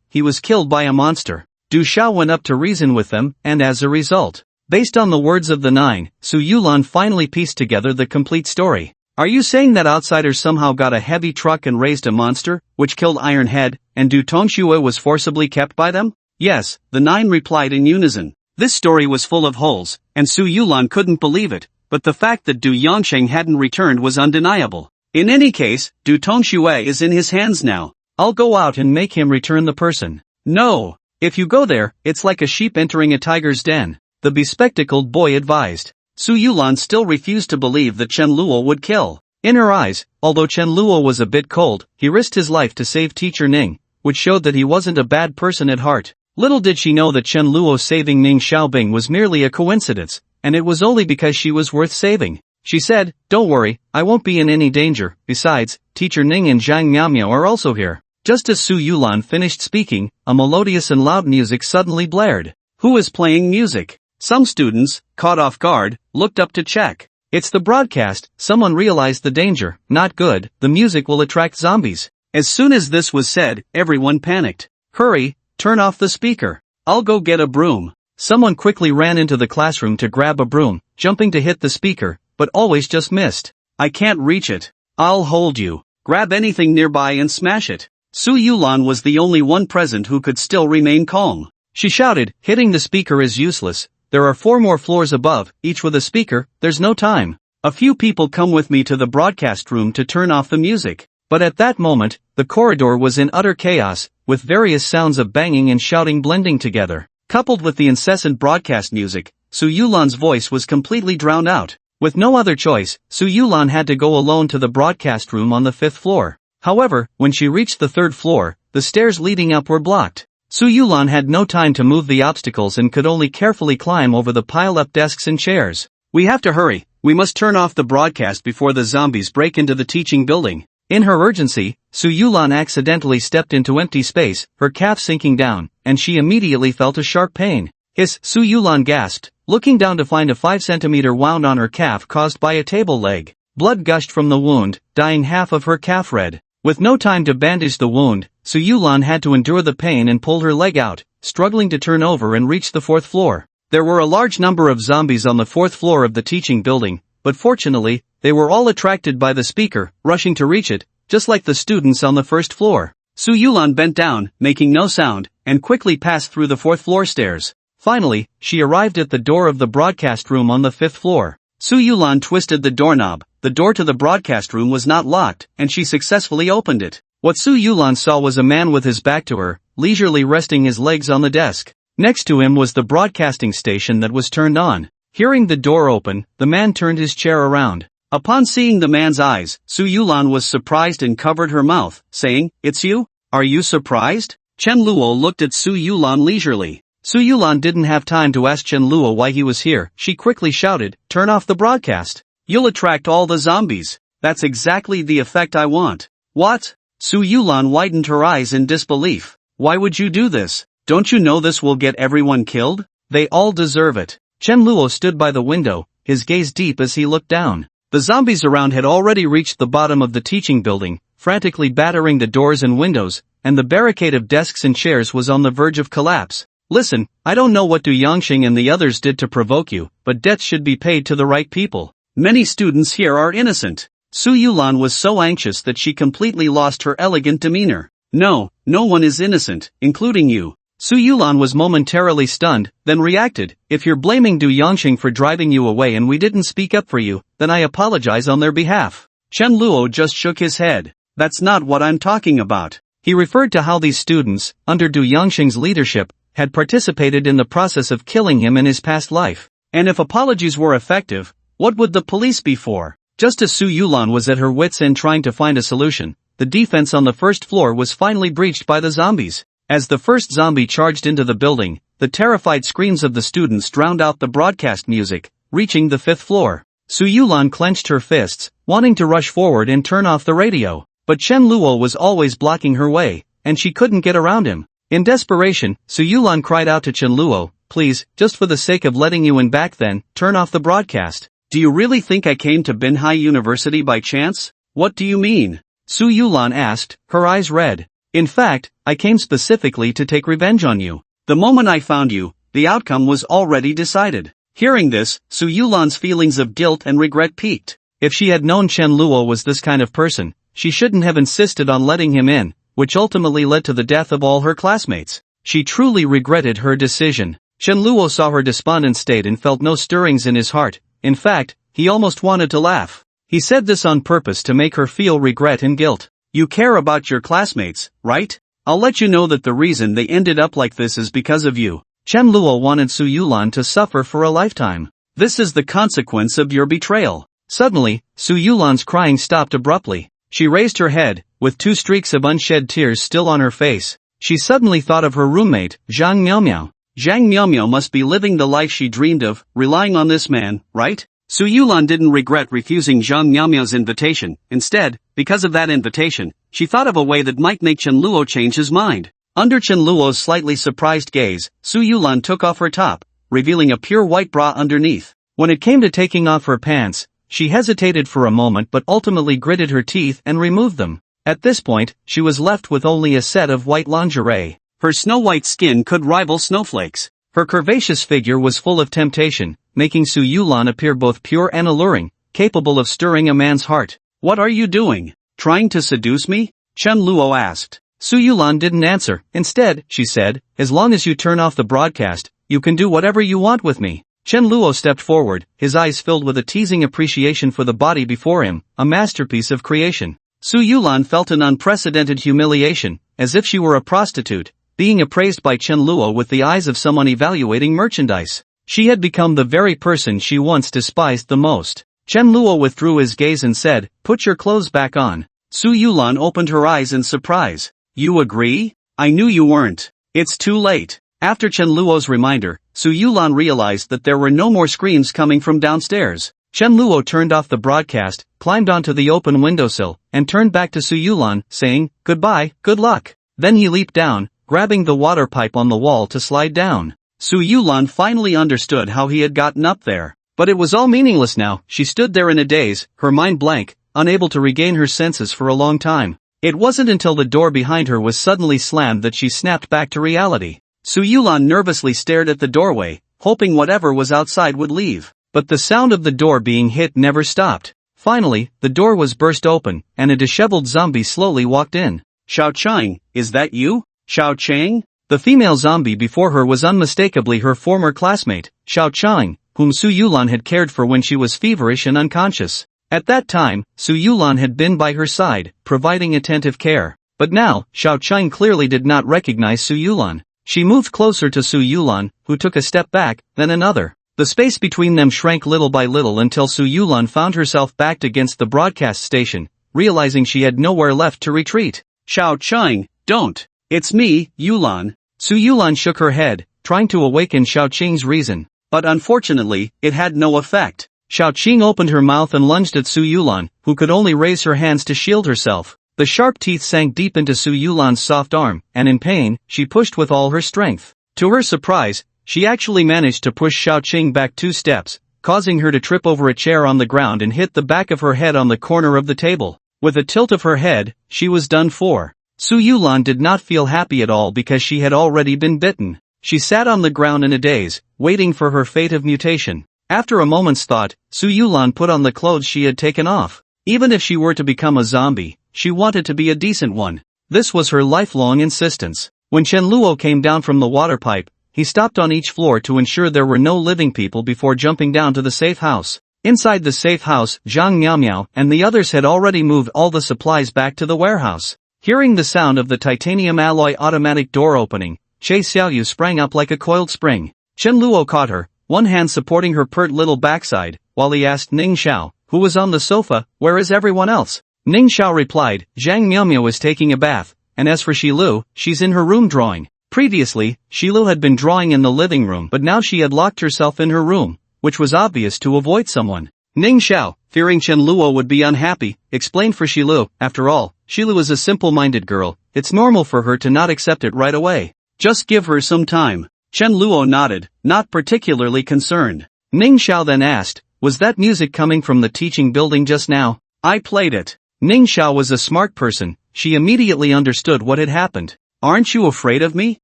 He was killed by a monster. Du Xiao went up to reason with them, and as a result, Based on the words of the nine, Su Yulan finally pieced together the complete story. Are you saying that outsiders somehow got a heavy truck and raised a monster, which killed Iron Head, and Du Tongxue was forcibly kept by them? Yes, the nine replied in unison. This story was full of holes, and Su Yulan couldn't believe it, but the fact that Du Yangsheng hadn't returned was undeniable. In any case, Du Tongxue is in his hands now. I'll go out and make him return the person. No. If you go there, it's like a sheep entering a tiger's den, the bespectacled boy advised. Su Yulan still refused to believe that Chen Luo would kill. In her eyes, although Chen Luo was a bit cold, he risked his life to save teacher Ning, which showed that he wasn't a bad person at heart. Little did she know that Chen Luo saving Ning Xiaobing was merely a coincidence, and it was only because she was worth saving. She said, "Don't worry, I won't be in any danger. Besides, teacher Ning and Zhang Miaomiao are also here." Just as Su Yulan finished speaking, a melodious and loud music suddenly blared. Who is playing music? Some students, caught off guard, looked up to check. It's the broadcast. Someone realized the danger. Not good, the music will attract zombies. As soon as this was said, everyone panicked. Hurry, turn off the speaker. I'll go get a broom. Someone quickly ran into the classroom to grab a broom, jumping to hit the speaker, but always just missed. I can't reach it. I'll hold you. Grab anything nearby and smash it. Su Yulan was the only one present who could still remain calm. She shouted, hitting the speaker is useless. There are 4 more floors above, each with a speaker, there's no time. A few people come with me to the broadcast room to turn off the music. But at that moment, the corridor was in utter chaos, with various sounds of banging and shouting blending together. Coupled with the incessant broadcast music, Su Yulan's voice was completely drowned out. With no other choice, Su Yulan had to go alone to the broadcast room on the 5th floor. However, when she reached the 3rd floor, the stairs leading up were blocked. Su Yulan had no time to move the obstacles and could only carefully climb over the piled-up desks and chairs. We have to hurry. We must turn off the broadcast before the zombies break into the teaching building. In her urgency, Su Yulan accidentally stepped into empty space, her calf sinking down, and she immediately felt a sharp pain. Hiss, Su Yulan gasped, looking down to find a 5-centimeter wound on her calf caused by a table leg. Blood gushed from the wound, dyeing half of her calf red. With no time to bandage the wound, Su Yulan had to endure the pain and pulled her leg out, struggling to turn over and reach the 4th floor. There were a large number of zombies on the 4th floor of the teaching building, but fortunately, they were all attracted by the speaker, rushing to reach it, just like the students on the 1st floor. Su Yulan bent down, making no sound, and quickly passed through the 4th floor stairs. Finally, she arrived at the door of the broadcast room on the 5th floor. Su Yulan twisted the doorknob. The door to the broadcast room was not locked, and she successfully opened it. What Su Yulan saw was a man with his back to her, leisurely resting his legs on the desk. Next to him was the broadcasting station that was turned on. Hearing the door open, the man turned his chair around. Upon seeing the man's eyes, Su Yulan was surprised and covered her mouth, saying, "It's you? Are you surprised?" Chen Luo looked at Su Yulan leisurely. Su Yulan didn't have time to ask Chen Luo why he was here. She quickly shouted, "Turn off the broadcast. You'll attract all the zombies. That's exactly the effect I want." What? Su Yulan widened her eyes in disbelief. Why would you do this? Don't you know this will get everyone killed? They all deserve it. Chen Luo stood by the window, his gaze deep as he looked down. The zombies around had already reached the bottom of the teaching building, frantically battering the doors and windows, and the barricade of desks and chairs was on the verge of collapse. Listen, I don't know what Du Yangxing and the others did to provoke you, but debts should be paid to the right people. Many students here are innocent. Su Yulan was so anxious that she completely lost her elegant demeanor. No, no one is innocent, including you. Su Yulan was momentarily stunned, then reacted, if you're blaming Du Yangxing for driving you away and we didn't speak up for you, then I apologize on their behalf. Chen Luo just shook his head. That's not what I'm talking about. He referred to how these students, under Du Yangxing's leadership, had participated in the process of killing him in his past life. And if apologies were effective, what would the police be for? Just as Su Yulan was at her wits' end trying to find a solution, the defense on the 1st floor was finally breached by the zombies. As the first zombie charged into the building, the terrified screams of the students drowned out the broadcast music, reaching the 5th floor. Su Yulan clenched her fists, wanting to rush forward and turn off the radio. But Chen Luo was always blocking her way, and she couldn't get around him. In desperation, Su Yulan cried out to Chen Luo, "Please, just for the sake of letting you in back then, turn off the broadcast." Do you really think I came to Binhai University by chance? What do you mean? Su Yulan asked, her eyes red. In fact, I came specifically to take revenge on you. The moment I found you, the outcome was already decided. Hearing this, Su Yulan's feelings of guilt and regret peaked. If she had known Chen Luo was this kind of person, she shouldn't have insisted on letting him in, which ultimately led to the death of all her classmates. She truly regretted her decision. Chen Luo saw her despondent state and felt no stirrings in his heart. In fact, he almost wanted to laugh. He said this on purpose to make her feel regret and guilt. You care about your classmates, right? I'll let you know that the reason they ended up like this is because of you. Chen Luo wanted Su Yulan to suffer for a lifetime. This is the consequence of your betrayal. Suddenly, Su Yulan's crying stopped abruptly. She raised her head, with 2 streaks of unshed tears still on her face. She suddenly thought of her roommate, Zhang Miaomiao. Zhang Miaomiao must be living the life she dreamed of, relying on this man, right? Su Yulan didn't regret refusing Zhang Miaomiao's invitation. Instead, because of that invitation, she thought of a way that might make Chen Luo change his mind. Under Chen Luo's slightly surprised gaze, Su Yulan took off her top, revealing a pure white bra underneath. When it came to taking off her pants, she hesitated for a moment but ultimately gritted her teeth and removed them. At this point, she was left with only a set of white lingerie. Her snow-white skin could rival snowflakes. Her curvaceous figure was full of temptation, making Su Yulan appear both pure and alluring, capable of stirring a man's heart. What are you doing? Trying to seduce me? Chen Luo asked. Su Yulan didn't answer. Instead, she said, as long as you turn off the broadcast, you can do whatever you want with me. Chen Luo stepped forward, his eyes filled with a teasing appreciation for the body before him, a masterpiece of creation. Su Yulan felt an unprecedented humiliation, as if she were a prostitute, being appraised by Chen Luo with the eyes of someone evaluating merchandise. She had become the very person she once despised the most. Chen Luo withdrew his gaze and said, "Put your clothes back on." Su Yulan opened her eyes in surprise. "You agree? I knew you weren't. It's too late." After Chen Luo's reminder, Su Yulan realized that there were no more screams coming from downstairs. Chen Luo turned off the broadcast, climbed onto the open windowsill, and turned back to Su Yulan, saying, "Goodbye, good luck." Then he leaped down, grabbing the water pipe on the wall to slide down. Su Yulan finally understood how he had gotten up there. But it was all meaningless now. She stood there in a daze, her mind blank, unable to regain her senses for a long time. It wasn't until the door behind her was suddenly slammed that she snapped back to reality. Su Yulan nervously stared at the doorway, hoping whatever was outside would leave. But the sound of the door being hit never stopped. Finally, the door was burst open, and a disheveled zombie slowly walked in. "Xiao Chang, is that you? Xiao Chang?" The female zombie before her was unmistakably her former classmate, Xiao Chang, whom Su Yulan had cared for when she was feverish and unconscious. At that time, Su Yulan had been by her side, providing attentive care. But now, Xiao Chang clearly did not recognize Su Yulan. She moved closer to Su Yulan, who took a step back, then another. The space between them shrank little by little until Su Yulan found herself backed against the broadcast station, realizing she had nowhere left to retreat. "Xiao Chang, don't. It's me, Yulan." Su Yulan shook her head, trying to awaken Xiao Qing's reason. But unfortunately, it had no effect. Xiao Qing opened her mouth and lunged at Su Yulan, who could only raise her hands to shield herself. The sharp teeth sank deep into Su Yulan's soft arm, and in pain, she pushed with all her strength. To her surprise, she actually managed to push Xiao Qing back 2 steps, causing her to trip over a chair on the ground and hit the back of her head on the corner of the table. With a tilt of her head, she was done for. Su Yulan did not feel happy at all because she had already been bitten. She sat on the ground in a daze, waiting for her fate of mutation. After a moment's thought, Su Yulan put on the clothes she had taken off. Even if she were to become a zombie, she wanted to be a decent one. This was her lifelong insistence. When Chen Luo came down from the water pipe, he stopped on each floor to ensure there were no living people before jumping down to the safe house. Inside the safe house, Zhang Miaomiao and the others had already moved all the supplies back to the warehouse. Hearing the sound of the titanium alloy automatic door opening, Che Xiaoyu sprang up like a coiled spring. Chen Luo caught her, one hand supporting her pert little backside, while he asked Ning Xiao, who was on the sofa, "Where is everyone else?" Ning Xiao replied, "Zhang Miaomiao is taking a bath, and as for Shilu, she's in her room drawing." Previously, Shilu had been drawing in the living room, but now she had locked herself in her room, which was obvious to avoid someone. Ning Xiao, fearing Chen Luo would be unhappy, explained for Shilu, "After all, Shilu is a simple-minded girl, it's normal for her to not accept it right away. Just give her some time." Chen Luo nodded, not particularly concerned. Ning Xiao then asked, "Was that music coming from the teaching building just now?" "I played it." Ning Xiao was a smart person, she immediately understood what had happened. "Aren't you afraid of me?"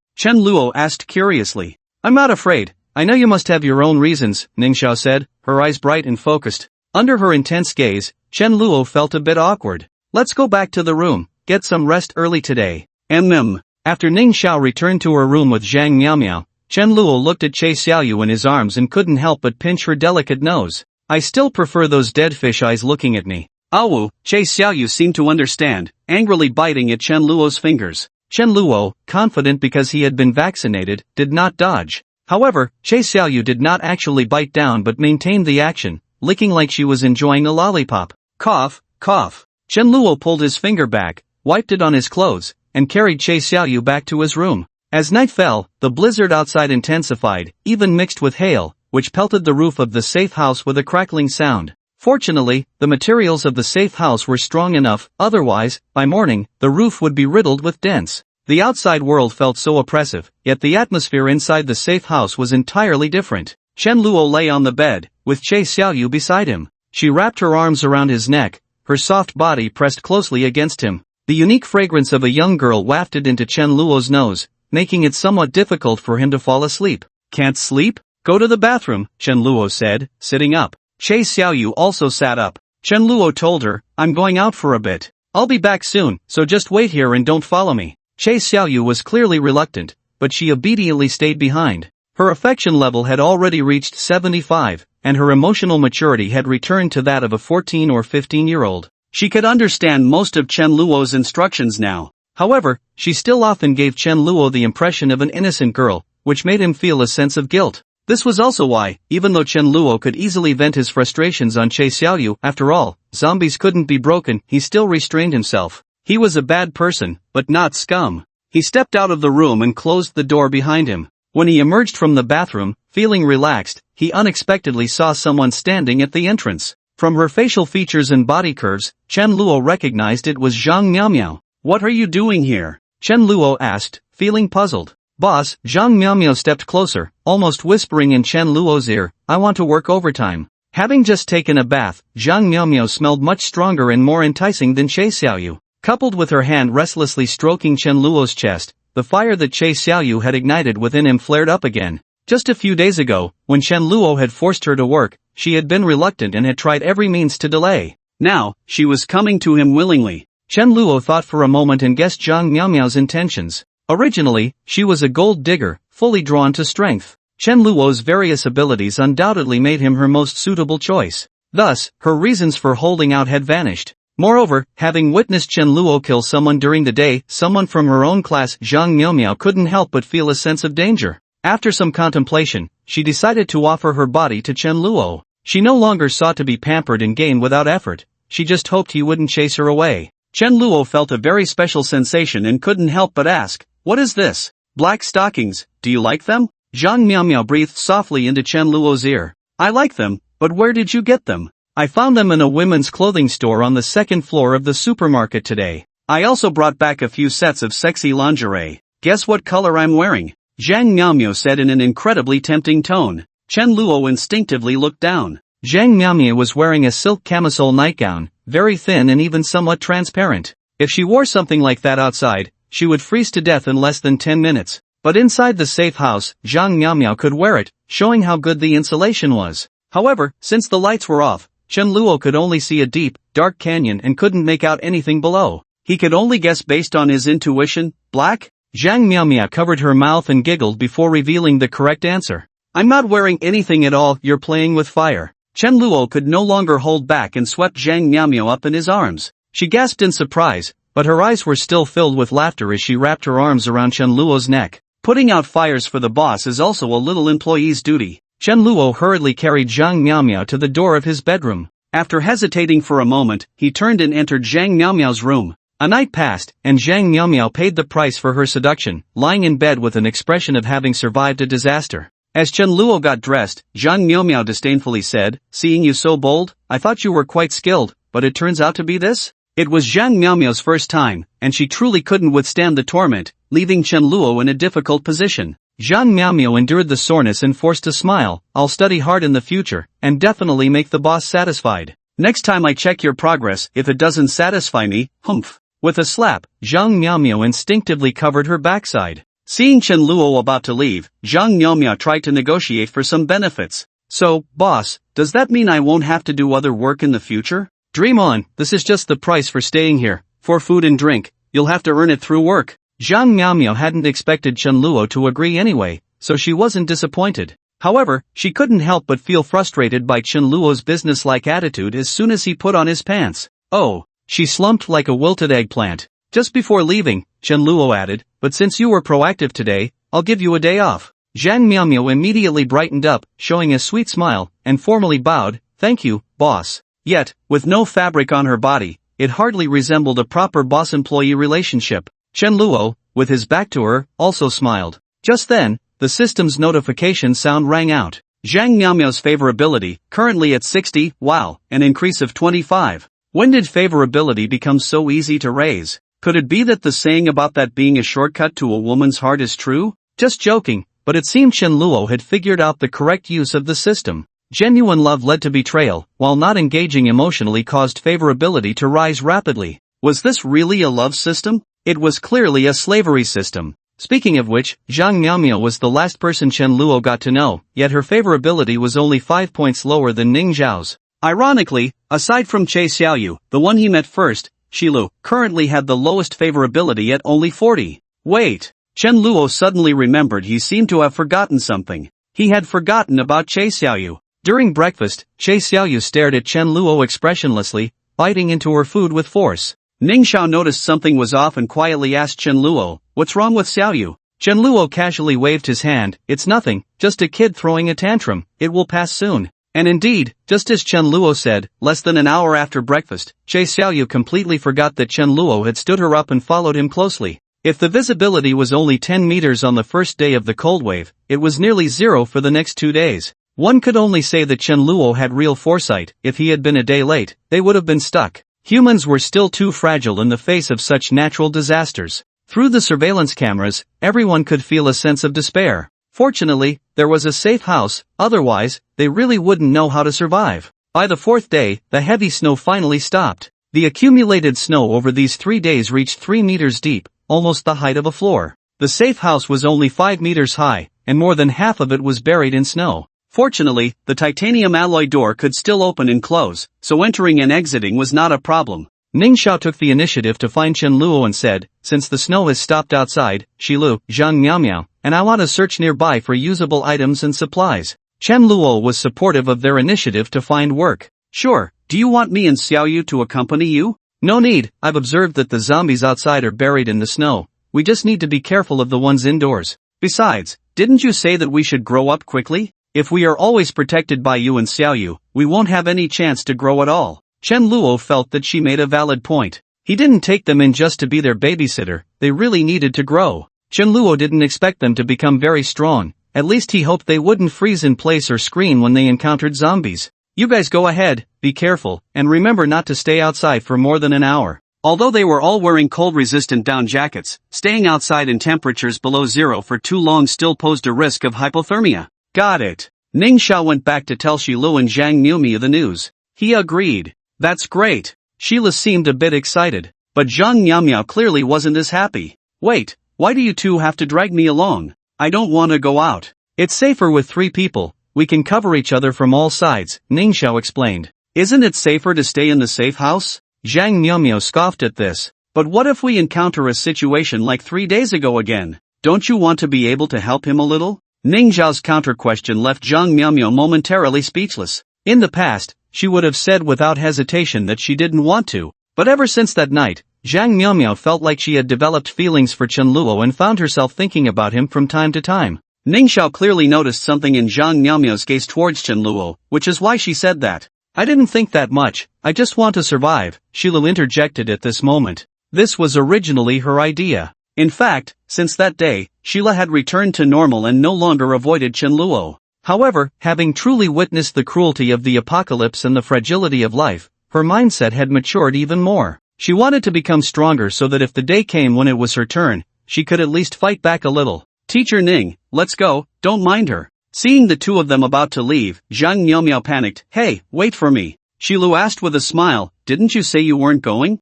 Chen Luo asked curiously. "I'm not afraid, I know you must have your own reasons, Ningxiao said, her eyes bright and focused. Under her intense gaze, Chen Luo felt a bit awkward. Let's go back to the room, get some rest early today. After Ningxiao returned to her room with Zhang Miaomiao, Chen Luo looked at Che Xiaoyu in his arms and couldn't help but pinch her delicate nose. I still prefer those dead fish eyes looking at me. Awu, Che Xiaoyu seemed to understand, angrily biting at Chen Luo's fingers. Chen Luo, confident because he had been vaccinated, did not dodge. However, Che Xiaoyu did not actually bite down but maintained the action, licking like she was enjoying a lollipop. Cough, cough. Chen Luo pulled his finger back, wiped it on his clothes, and carried Che Xiaoyu back to his room. As night fell, the blizzard outside intensified, even mixed with hail, which pelted the roof of the safe house with a crackling sound. Fortunately, the materials of the safe house were strong enough, otherwise, by morning, the roof would be riddled with dents. The outside world felt so oppressive, yet the atmosphere inside the safe house was entirely different. Chen Luo lay on the bed, with Che Xiaoyu beside him. She wrapped her arms around his neck, her soft body pressed closely against him. The unique fragrance of a young girl wafted into Chen Luo's nose, making it somewhat difficult for him to fall asleep. Can't sleep? Go to the bathroom, Chen Luo said, sitting up. Che Xiaoyu also sat up. Chen Luo told her, I'm going out for a bit. I'll be back soon, so just wait here and don't follow me. Che Xiaoyu was clearly reluctant, but she obediently stayed behind. Her affection level had already reached 75, and her emotional maturity had returned to that of a 14 or 15-year-old. She could understand most of Chen Luo's instructions now. However, she still often gave Chen Luo the impression of an innocent girl, which made him feel a sense of guilt. This was also why, even though Chen Luo could easily vent his frustrations on Che Xiaoyu, after all, zombies couldn't be broken, he still restrained himself. He was a bad person, but not scum. He stepped out of the room and closed the door behind him. When he emerged from the bathroom, feeling relaxed, he unexpectedly saw someone standing at the entrance. From her facial features and body curves, Chen Luo recognized it was Zhang Miaomiao. What are you doing here? Chen Luo asked, feeling puzzled. Boss, Zhang Miaomiao stepped closer, almost whispering in Chen Luo's ear, I want to work overtime. Having just taken a bath, Zhang Miaomiao smelled much stronger and more enticing than Che Xiaoyu. Coupled with her hand restlessly stroking Chen Luo's chest, the fire that Che Xiaoyu had ignited within him flared up again. Just a few days ago, when Chen Luo had forced her to work, she had been reluctant and had tried every means to delay. Now, she was coming to him willingly. Chen Luo thought for a moment and guessed Zhang Miaomiao's intentions. Originally, she was a gold digger, fully drawn to strength. Chen Luo's various abilities undoubtedly made him her most suitable choice. Thus, her reasons for holding out had vanished. Moreover, having witnessed Chen Luo kill someone during the day, someone from her own class, Zhang Miaomiao couldn't help but feel a sense of danger. After some contemplation, she decided to offer her body to Chen Luo. She no longer sought to be pampered and gain without effort, she just hoped he wouldn't chase her away. Chen Luo felt a very special sensation and couldn't help but ask, what is this? Black stockings, do you like them? Zhang Miaomiao breathed softly into Chen Luo's ear. I like them, but where did you get them? I found them in a women's clothing store on the second floor of the supermarket today. I also brought back a few sets of sexy lingerie. Guess what color I'm wearing? Zhang Miaomiao said in an incredibly tempting tone. Chen Luo instinctively looked down. Zhang Miaomiao was wearing a silk camisole nightgown, very thin and even somewhat transparent. If she wore something like that outside, she would freeze to death in less than 10 minutes. But inside the safe house, Zhang Miaomiao could wear it, showing how good the insulation was. However, since the lights were off, Chen Luo could only see a deep, dark canyon and couldn't make out anything below. He could only guess based on his intuition. Black? Zhang Miaomiao covered her mouth and giggled before revealing the correct answer. I'm not wearing anything at all, you're playing with fire. Chen Luo could no longer hold back and swept Zhang Miaomiao up in his arms. She gasped in surprise, but her eyes were still filled with laughter as she wrapped her arms around Chen Luo's neck. Putting out fires for the boss is also a little employee's duty. Chen Luo hurriedly carried Zhang Miaomiao to the door of his bedroom. After hesitating for a moment, he turned and entered Zhang Miaomiao's room. A night passed, and Zhang Miaomiao paid the price for her seduction, lying in bed with an expression of having survived a disaster. As Chen Luo got dressed, Zhang Miaomiao disdainfully said, seeing you so bold, I thought you were quite skilled, but it turns out to be this? It was Zhang Miaomiao's first time, and she truly couldn't withstand the torment, leaving Chen Luo in a difficult position. Zhang Miaomiao endured the soreness and forced a smile. I'll study hard in the future, and definitely make the boss satisfied. Next time I check your progress, if it doesn't satisfy me, humph. With a slap, Zhang Miaomiao instinctively covered her backside. Seeing Chen Luo about to leave, Zhang Miaomia tried to negotiate for some benefits. So, boss, does that mean I won't have to do other work in the future? Dream on, this is just the price for staying here. For food and drink, you'll have to earn it through work. Zhang Miaomia hadn't expected Chen Luo to agree anyway, so she wasn't disappointed. However, she couldn't help but feel frustrated by Chen Luo's business-like attitude as soon as he put on his pants. Oh, she slumped like a wilted eggplant. Just before leaving, Chen Luo added, but since you were proactive today, I'll give you a day off. Zhang Miaomia immediately brightened up, showing a sweet smile, and formally bowed, thank you, boss. Yet, with no fabric on her body, it hardly resembled a proper boss-employee relationship. Chen Luo, with his back to her, also smiled. Just then, the system's notification sound rang out. Zhang Miaomia's favorability, currently at 60, wow, an increase of 25. When did favorability become so easy to raise? Could it be that the saying about that being a shortcut to a woman's heart is true? Just joking, but it seemed Chen Luo had figured out the correct use of the system. Genuine love led to betrayal, while not engaging emotionally caused favorability to rise rapidly. Was this really a love system? It was clearly a slavery system. Speaking of which, Zhang Miaomia was the last person Chen Luo got to know, yet her favorability was only 5 points lower than Ning Zhao's. Ironically, aside from Che Xiaoyu, the one he met first, Shilu, currently had the lowest favorability at only 40. Wait, Chen Luo suddenly remembered he seemed to have forgotten something. He had forgotten about Che Xiaoyu. During breakfast, Che Xiaoyu stared at Chen Luo expressionlessly, biting into her food with force. Ning Xiao noticed something was off and quietly asked Chen Luo, what's wrong with Xiaoyu? Chen Luo casually waved his hand, it's nothing, just a kid throwing a tantrum, it will pass soon. And indeed, just as Chen Luo said, less than an hour after breakfast, Che Xiaoyu completely forgot that Chen Luo had stood her up and followed him closely. If the visibility was only 10 meters on the first day of the cold wave, it was nearly zero for the next 2 days. One could only say that Chen Luo had real foresight. If he had been a day late, they would have been stuck. Humans were still too fragile in the face of such natural disasters. Through the surveillance cameras, everyone could feel a sense of despair. Fortunately, there was a safe house, otherwise, they really wouldn't know how to survive. By the 4th day, the heavy snow finally stopped. The accumulated snow over these 3 days reached 3 meters deep, almost the height of a floor. The safe house was only 5 meters high, and more than half of it was buried in snow. Fortunately, the titanium alloy door could still open and close, so entering and exiting was not a problem. Ning Xiao took the initiative to find Chen Luo and said, since the snow has stopped outside, Shilu, Zhang Miaomiao, and I want to search nearby for usable items and supplies. Chen Luo was supportive of their initiative to find work. Sure, do you want me and Xiaoyu to accompany you? No need, I've observed that the zombies outside are buried in the snow. We just need to be careful of the ones indoors. Besides, didn't you say that we should grow up quickly? If we are always protected by you and Xiaoyu, we won't have any chance to grow at all. Chen Luo felt that she made a valid point. He didn't take them in just to be their babysitter, they really needed to grow. Chen Luo didn't expect them to become very strong, at least he hoped they wouldn't freeze in place or scream when they encountered zombies. You guys go ahead, be careful, and remember not to stay outside for more than an hour. Although they were all wearing cold-resistant down jackets, staying outside in temperatures below zero for too long still posed a risk of hypothermia. Got it. Ning Xiao went back to tell Shilu and Zhang Miaomia the news. He agreed. That's great. Sheila seemed a bit excited, but Zhang Miaomia clearly wasn't as happy. Wait, why do you two have to drag me along? I don't want to go out. It's safer with 3 people, we can cover each other from all sides, Ning Xiao explained. Isn't it safer to stay in the safe house? Zhang Miaomia scoffed at this. But what if we encounter a situation like 3 days ago again? Don't you want to be able to help him a little? Ning Zhao's counter-question left Zhang Miaomia momentarily speechless. In the past, she would have said without hesitation that she didn't want to, but ever since that night, Zhang Miaomia felt like she had developed feelings for Chen Luo and found herself thinking about him from time to time. Ning Xiao clearly noticed something in Zhang Miaomia's gaze towards Chen Luo, which is why she said that. I didn't think that much, I just want to survive, Shilu interjected at this moment. This was originally her idea. In fact, since that day, Sheila had returned to normal and no longer avoided Chen Luo. However, having truly witnessed the cruelty of the apocalypse and the fragility of life, her mindset had matured even more. She wanted to become stronger so that if the day came when it was her turn, she could at least fight back a little. Teacher Ning, let's go, don't mind her. Seeing the two of them about to leave, Zhang Miaomia panicked. Hey, wait for me. Shilu asked with a smile, didn't you say you weren't going?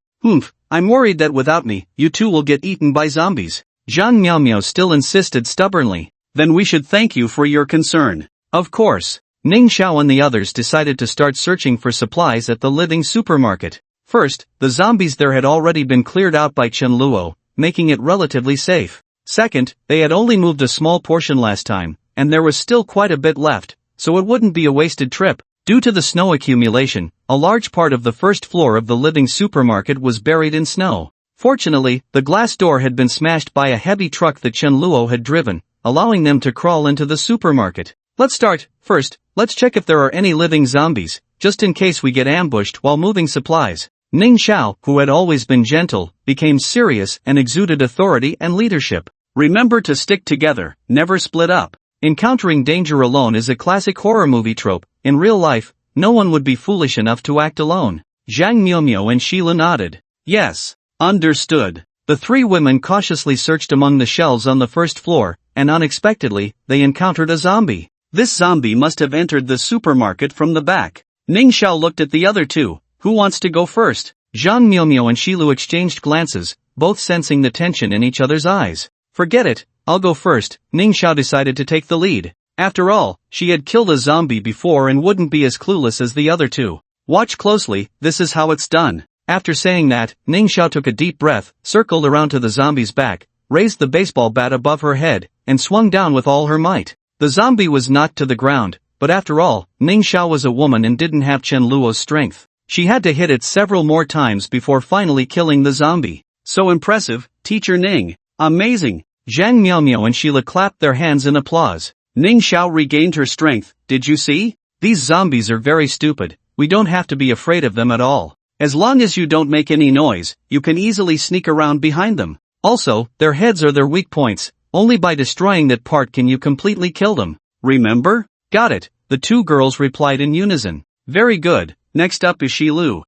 I'm worried that without me, you two will get eaten by zombies. Zhang Miaomiao still insisted stubbornly. Then we should thank you for your concern. Of course. Ning Xiao and the others decided to start searching for supplies at the living supermarket. First, the zombies there had already been cleared out by Chen Luo, making it relatively safe. Second, they had only moved a small portion last time, and there was still quite a bit left, so it wouldn't be a wasted trip. Due to the snow accumulation, a large part of the first floor of the living supermarket was buried in snow. Fortunately, the glass door had been smashed by a heavy truck that Chen Luo had driven, allowing them to crawl into the supermarket. Let's start. First, let's check if there are any living zombies, just in case we get ambushed while moving supplies. Ning Xiao, who had always been gentle, became serious and exuded authority and leadership. Remember to stick together, never split up. Encountering danger alone is a classic horror movie trope. In real life, no one would be foolish enough to act alone. Zhang Miaomiao and Sheila nodded. Yes. Understood. The three women cautiously searched among the shelves on the first floor, and unexpectedly, they encountered a zombie. This zombie must have entered the supermarket from the back. Ning Xiao looked at the other two. Who wants to go first? Zhang Miaomiao and Shilu exchanged glances, both sensing the tension in each other's eyes. Forget it, I'll go first. Ning Xiao decided to take the lead. After all, she had killed a zombie before and wouldn't be as clueless as the other two. Watch closely, this is how it's done. After saying that, Ning Xiao took a deep breath, circled around to the zombie's back, raised the baseball bat above her head, and swung down with all her might. The zombie was knocked to the ground, but after all, Ning Xiao was a woman and didn't have Chen Luo's strength. She had to hit it several more times before finally killing the zombie. So impressive, Teacher Ning. Amazing. Zhang Miaomiao and Sheila clapped their hands in applause. Ning Xiao regained her strength. Did you see? These zombies are very stupid. We don't have to be afraid of them at all. As long as you don't make any noise, you can easily sneak around behind them. Also, their heads are their weak points. Only by destroying that part can you completely kill them. Remember? Got it. The two girls replied in unison. Very good. Next up is Shilu.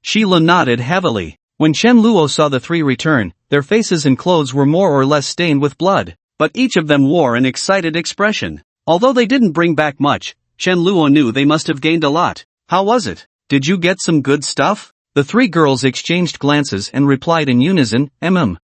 Sheila nodded heavily. When Chen Luo saw the three return, their faces and clothes were more or less stained with blood, but each of them wore an excited expression. Although they didn't bring back much, Chen Luo knew they must have gained a lot. How was it? Did you get some good stuff? The three girls exchanged glances and replied in unison,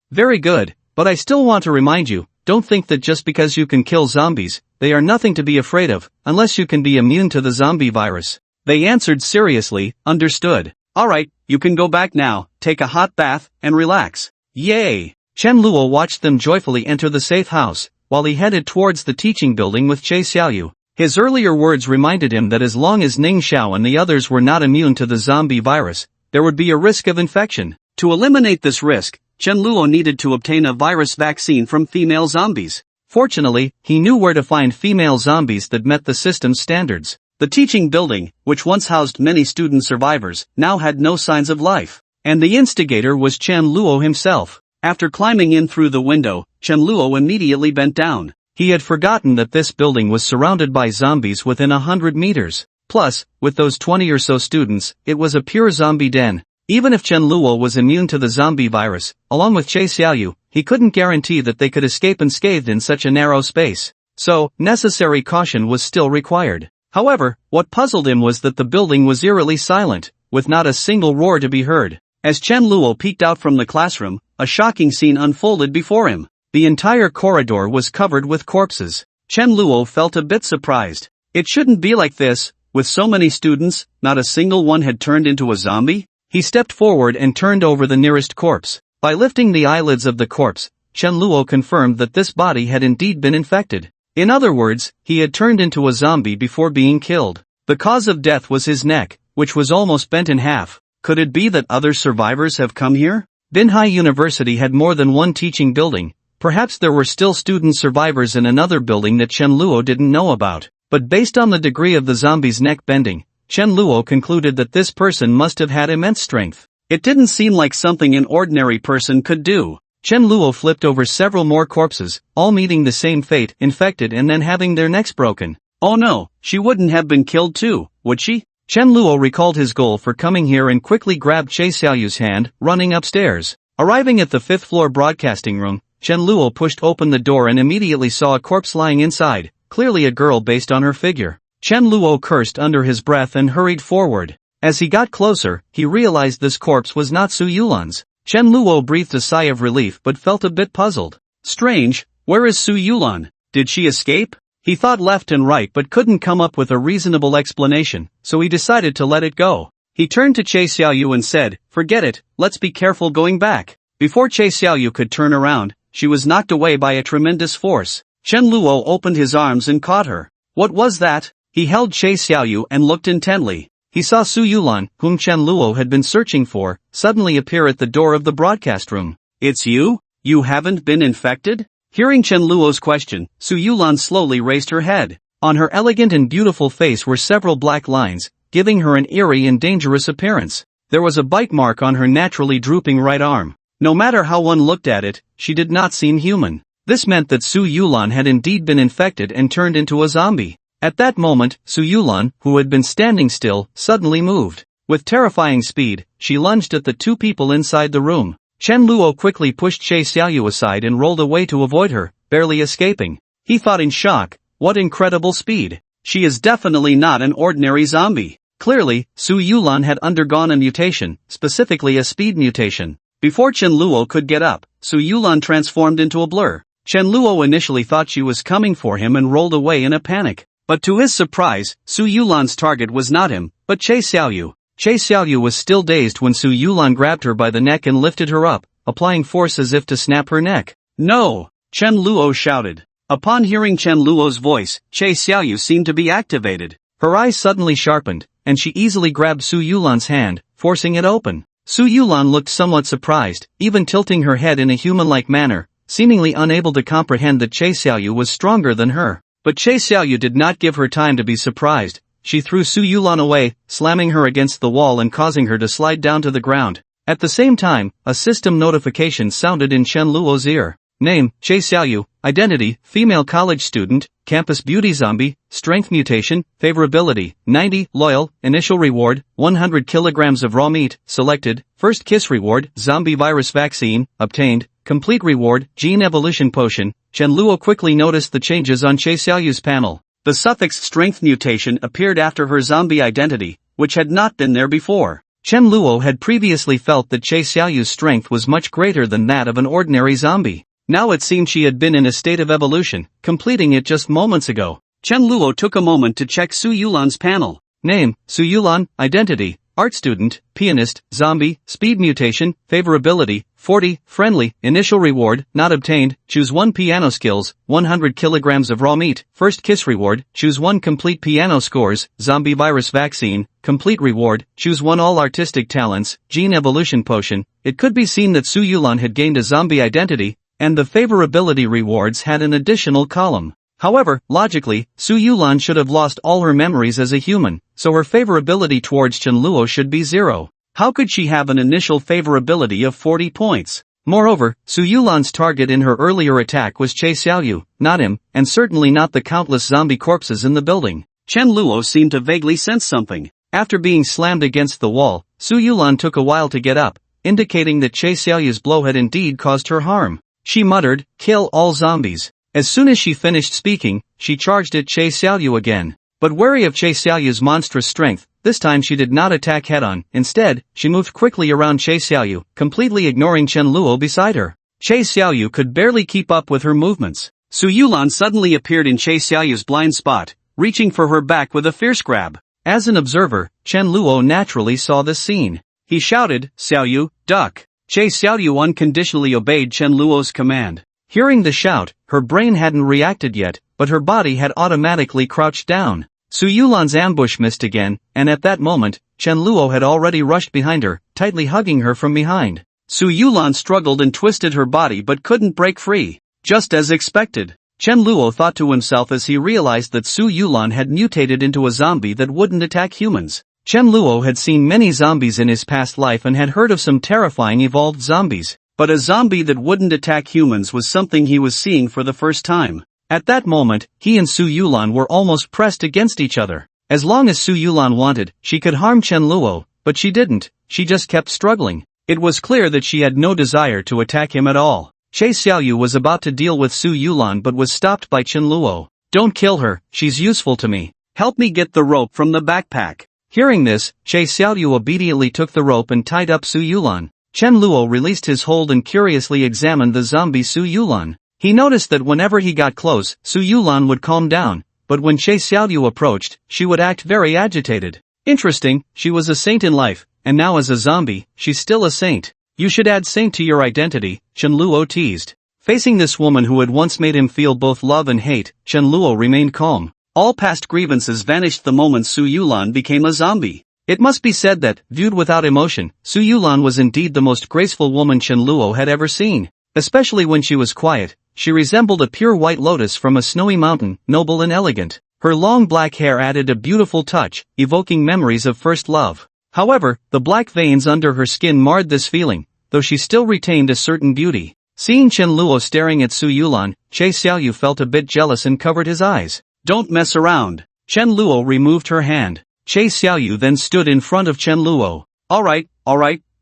Very good, but I still want to remind you, don't think that just because you can kill zombies, they are nothing to be afraid of, unless you can be immune to the zombie virus. They answered seriously, understood. Alright, you can go back now, take a hot bath, and relax. Yay! Chen Luo watched them joyfully enter the safe house, while he headed towards the teaching building with Che Xiaoyu. His earlier words reminded him that as long as Ning Xiao and the others were not immune to the zombie virus, there would be a risk of infection. To eliminate this risk, Chen Luo needed to obtain a virus vaccine from female zombies. Fortunately, he knew where to find female zombies that met the system's standards. The teaching building, which once housed many student survivors, now had no signs of life. And the instigator was Chen Luo himself. After climbing in through the window, Chen Luo immediately bent down. He had forgotten that this building was surrounded by zombies within 100 meters. Plus, with those 20 or so students, it was a pure zombie den. Even if Chen Luo was immune to the zombie virus, along with Che Xiaoyu, he couldn't guarantee that they could escape unscathed in such a narrow space. So, necessary caution was still required. However, what puzzled him was that the building was eerily silent, with not a single roar to be heard. As Chen Luo peeked out from the classroom, a shocking scene unfolded before him. The entire corridor was covered with corpses. Chen Luo felt a bit surprised. It shouldn't be like this, with so many students, not a single one had turned into a zombie? He stepped forward and turned over the nearest corpse. By lifting the eyelids of the corpse, Chen Luo confirmed that this body had indeed been infected. In other words, he had turned into a zombie before being killed. The cause of death was his neck, which was almost bent in half. Could it be that other survivors have come here? Binhai University had more than one teaching building. Perhaps there were still student survivors in another building that Chen Luo didn't know about. But based on the degree of the zombie's neck bending, Chen Luo concluded that this person must have had immense strength. It didn't seem like something an ordinary person could do. Chen Luo flipped over several more corpses, all meeting the same fate, infected and then having their necks broken. Oh no, she wouldn't have been killed too, would she? Chen Luo recalled his goal for coming here and quickly grabbed Che Xiaoyu's hand, running upstairs. Arriving at the 5th floor broadcasting room, Chen Luo pushed open the door and immediately saw a corpse lying inside, clearly a girl based on her figure. Chen Luo cursed under his breath and hurried forward. As he got closer, he realized this corpse was not Su Yulan's. Chen Luo breathed a sigh of relief but felt a bit puzzled. Strange, where is Su Yulan? Did she escape? He thought left and right but couldn't come up with a reasonable explanation, so he decided to let it go. He turned to Che Xiaoyu and said, "Forget it, let's be careful going back." Before Che Xiaoyu could turn around, she was knocked away by a tremendous force. Chen Luo opened his arms and caught her. What was that? He held Che Xiaoyu and looked intently. He saw Su Yulan, whom Chen Luo had been searching for, suddenly appear at the door of the broadcast room. "It's you? You haven't been infected?" Hearing Chen Luo's question, Su Yulan slowly raised her head. On her elegant and beautiful face were several black lines, giving her an eerie and dangerous appearance. There was a bite mark on her naturally drooping right arm. No matter how one looked at it, she did not seem human. This meant that Su Yulan had indeed been infected and turned into a zombie. At that moment, Su Yulan, who had been standing still, suddenly moved. With terrifying speed, she lunged at the two people inside the room. Chen Luo quickly pushed Che Xiaoyu aside and rolled away to avoid her, barely escaping. He thought in shock, what incredible speed. She is definitely not an ordinary zombie. Clearly, Su Yulan had undergone a mutation, specifically a speed mutation. Before Chen Luo could get up, Su Yulan transformed into a blur. Chen Luo initially thought she was coming for him and rolled away in a panic. But to his surprise, Su Yulan's target was not him, but Che Xiaoyu. Che Xiaoyu was still dazed when Su Yulan grabbed her by the neck and lifted her up, applying force as if to snap her neck. "No!" Chen Luo shouted. Upon hearing Chen Luo's voice, Che Xiaoyu seemed to be activated. Her eyes suddenly sharpened, and she easily grabbed Su Yulan's hand, forcing it open. Su Yulan looked somewhat surprised, even tilting her head in a human-like manner, seemingly unable to comprehend that Che Xiaoyu was stronger than her. But Che Xiaoyu did not give her time to be surprised. She threw Su Yulan away, slamming her against the wall and causing her to slide down to the ground. At the same time, a system notification sounded in Chen Luo's ear. Name, Che Xiaoyu. Identity, female college student, campus beauty zombie, strength mutation, favorability, 90, loyal, initial reward, 100 kilograms of raw meat, selected, first kiss reward, zombie virus vaccine, obtained, complete reward, gene evolution potion. Chen Luo quickly noticed the changes on Che Xiaoyu's panel. The suffix strength mutation appeared after her zombie identity, which had not been there before. Chen Luo had previously felt that Che Xiaoyu's strength was much greater than that of an ordinary zombie. Now it seemed she had been in a state of evolution, completing it just moments ago. Chen Luo took a moment to check Su Yulan's panel. Name, Su Yulan. Identity, art student, pianist, zombie, speed mutation, favorability, 40, friendly, initial reward, not obtained, choose 1 piano skills, 100 kilograms of raw meat, first kiss reward, choose 1 complete piano scores, zombie virus vaccine, complete reward, choose 1 all artistic talents, gene evolution potion. It could be seen that Su Yulan had gained a zombie identity, and the favorability rewards had an additional column. However, logically, Su Yulan should have lost all her memories as a human, so her favorability towards Chen Luo should be 0. How could she have an initial favorability of 40 points? Moreover, Su Yulan's target in her earlier attack was Che Xiaoyu, not him, and certainly not the countless zombie corpses in the building. Chen Luo seemed to vaguely sense something. After being slammed against the wall, Su Yulan took a while to get up, indicating that Che Xiaoyu's blow had indeed caused her harm. She muttered, "Kill all zombies." As soon as she finished speaking, she charged at Che Xiaoyu again. But wary of Che Xiaoyu's monstrous strength, this time she did not attack head-on. Instead, she moved quickly around Che Xiaoyu, completely ignoring Chen Luo beside her. Che Xiaoyu could barely keep up with her movements. Su Yulan suddenly appeared in Che Xiaoyu's blind spot, reaching for her back with a fierce grab. As an observer, Chen Luo naturally saw this scene. He shouted, "Xiaoyu, duck!" Che Xiaoyu unconditionally obeyed Chen Luo's command. Hearing the shout, her brain hadn't reacted yet, but her body had automatically crouched down. Su Yulan's ambush missed again, and at that moment, Chen Luo had already rushed behind her, tightly hugging her from behind. Su Yulan struggled and twisted her body but couldn't break free. Just as expected, Chen Luo thought to himself as he realized that Su Yulan had mutated into a zombie that wouldn't attack humans. Chen Luo had seen many zombies in his past life and had heard of some terrifying evolved zombies, but a zombie that wouldn't attack humans was something he was seeing for the first time. At that moment, he and Su Yulan were almost pressed against each other. As long as Su Yulan wanted, she could harm Chen Luo, but she didn't, she just kept struggling. It was clear that she had no desire to attack him at all. Che Xiaoyu was about to deal with Su Yulan but was stopped by Chen Luo. "Don't kill her, she's useful to me. Help me get the rope from the backpack." Hearing this, Che Xiaoyu obediently took the rope and tied up Su Yulan. Chen Luo released his hold and curiously examined the zombie Su Yulan. He noticed that whenever he got close, Su Yulan would calm down, but when Che Xiaoyu approached, she would act very agitated. Interesting, she was a saint in life, and now as a zombie, she's still a saint. You should add saint to your identity, Chen Luo teased. Facing this woman who had once made him feel both love and hate, Chen Luo remained calm. All past grievances vanished the moment Su Yulan became a zombie. It must be said that, viewed without emotion, Su Yulan was indeed the most graceful woman Chen Luo had ever seen. Especially when she was quiet, she resembled a pure white lotus from a snowy mountain, noble and elegant. Her long black hair added a beautiful touch, evoking memories of first love. However, the black veins under her skin marred this feeling, though she still retained a certain beauty. Seeing Chen Luo staring at Su Yulan, Che Xiaoyu felt a bit jealous and covered his eyes. Don't mess around. Chen Luo removed her hand. Che Xiaoyu then stood in front of Chen Luo. Alright,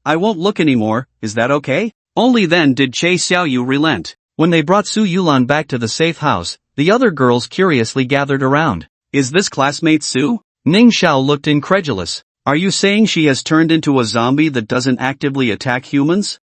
I won't look anymore, is that okay? Only then did Che Xiaoyu relent. When they brought Su Yulan back to the safe house, the other girls curiously gathered around. Is this classmate Su? Ning Xiao looked incredulous. Are you saying she has turned into a zombie that doesn't actively attack humans?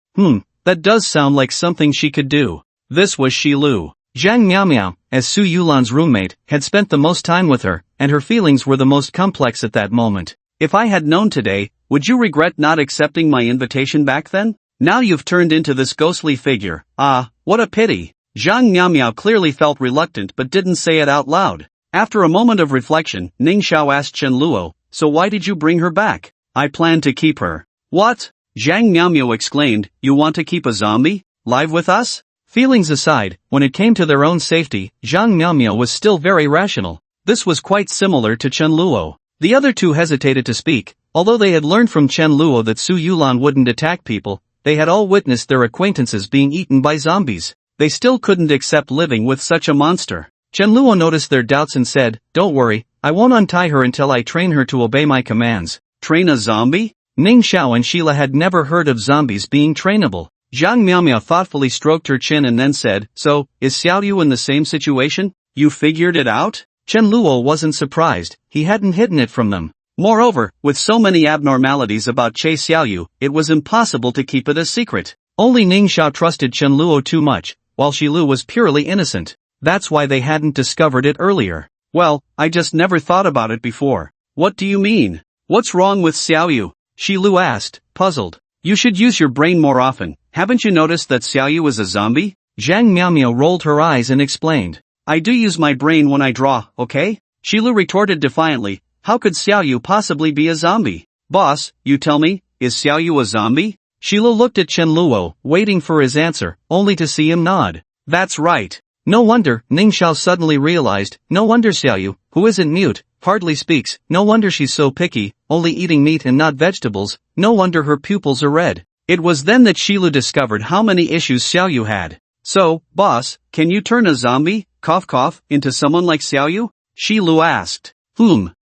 That does sound like something she could do. This was Shi Lu. Zhang Miaomiao, as Su Yulan's roommate, had spent the most time with her, and her feelings were the most complex at that moment. If I had known today, would you regret not accepting my invitation back then? Now you've turned into this ghostly figure. Ah, what a pity. Zhang Miaomiao clearly felt reluctant but didn't say it out loud. After a moment of reflection, Ning Xiao asked Chen Luo, so why did you bring her back? I plan to keep her. What? Zhang Miaomiao exclaimed, you want to keep a zombie? Live with us? Feelings aside, when it came to their own safety, Zhang Miaomiao was still very rational. This was quite similar to Chen Luo. The other two hesitated to speak. Although they had learned from Chen Luo that Su Yulan wouldn't attack people, they had all witnessed their acquaintances being eaten by zombies. They still couldn't accept living with such a monster. Chen Luo noticed their doubts and said, don't worry, I won't untie her until I train her to obey my commands. Train a zombie? Ning Xiao and Sheila had never heard of zombies being trainable. Zhang Miaomiao thoughtfully stroked her chin and then said, so, is Xiaoyu in the same situation? You figured it out? Chen Luo wasn't surprised, he hadn't hidden it from them. Moreover, with so many abnormalities about Che Xiaoyu, it was impossible to keep it a secret. Only Ning Xiao trusted Chen Luo too much, while Shi Lu was purely innocent. That's why they hadn't discovered it earlier. Well, I just never thought about it before. What do you mean? What's wrong with Xiaoyu? Shi Lu asked, puzzled. You should use your brain more often. Haven't you noticed that Xiaoyu is a zombie? Zhang Miaomiao rolled her eyes and explained. I do use my brain when I draw, okay? Shi Lu retorted defiantly, how could Xiaoyu possibly be a zombie? Boss, you tell me, is Xiaoyu a zombie? Shi Lu looked at Chen Luo, waiting for his answer, only to see him nod. That's right. No wonder, Ning Xiao suddenly realized, no wonder Xiaoyu, who isn't mute, hardly speaks, no wonder she's so picky, only eating meat and not vegetables, no wonder her pupils are red. It was then that Shi Lu discovered how many issues Xiaoyu had. So, boss, can you turn a zombie, into someone like Xiaoyu? Shi Lu asked.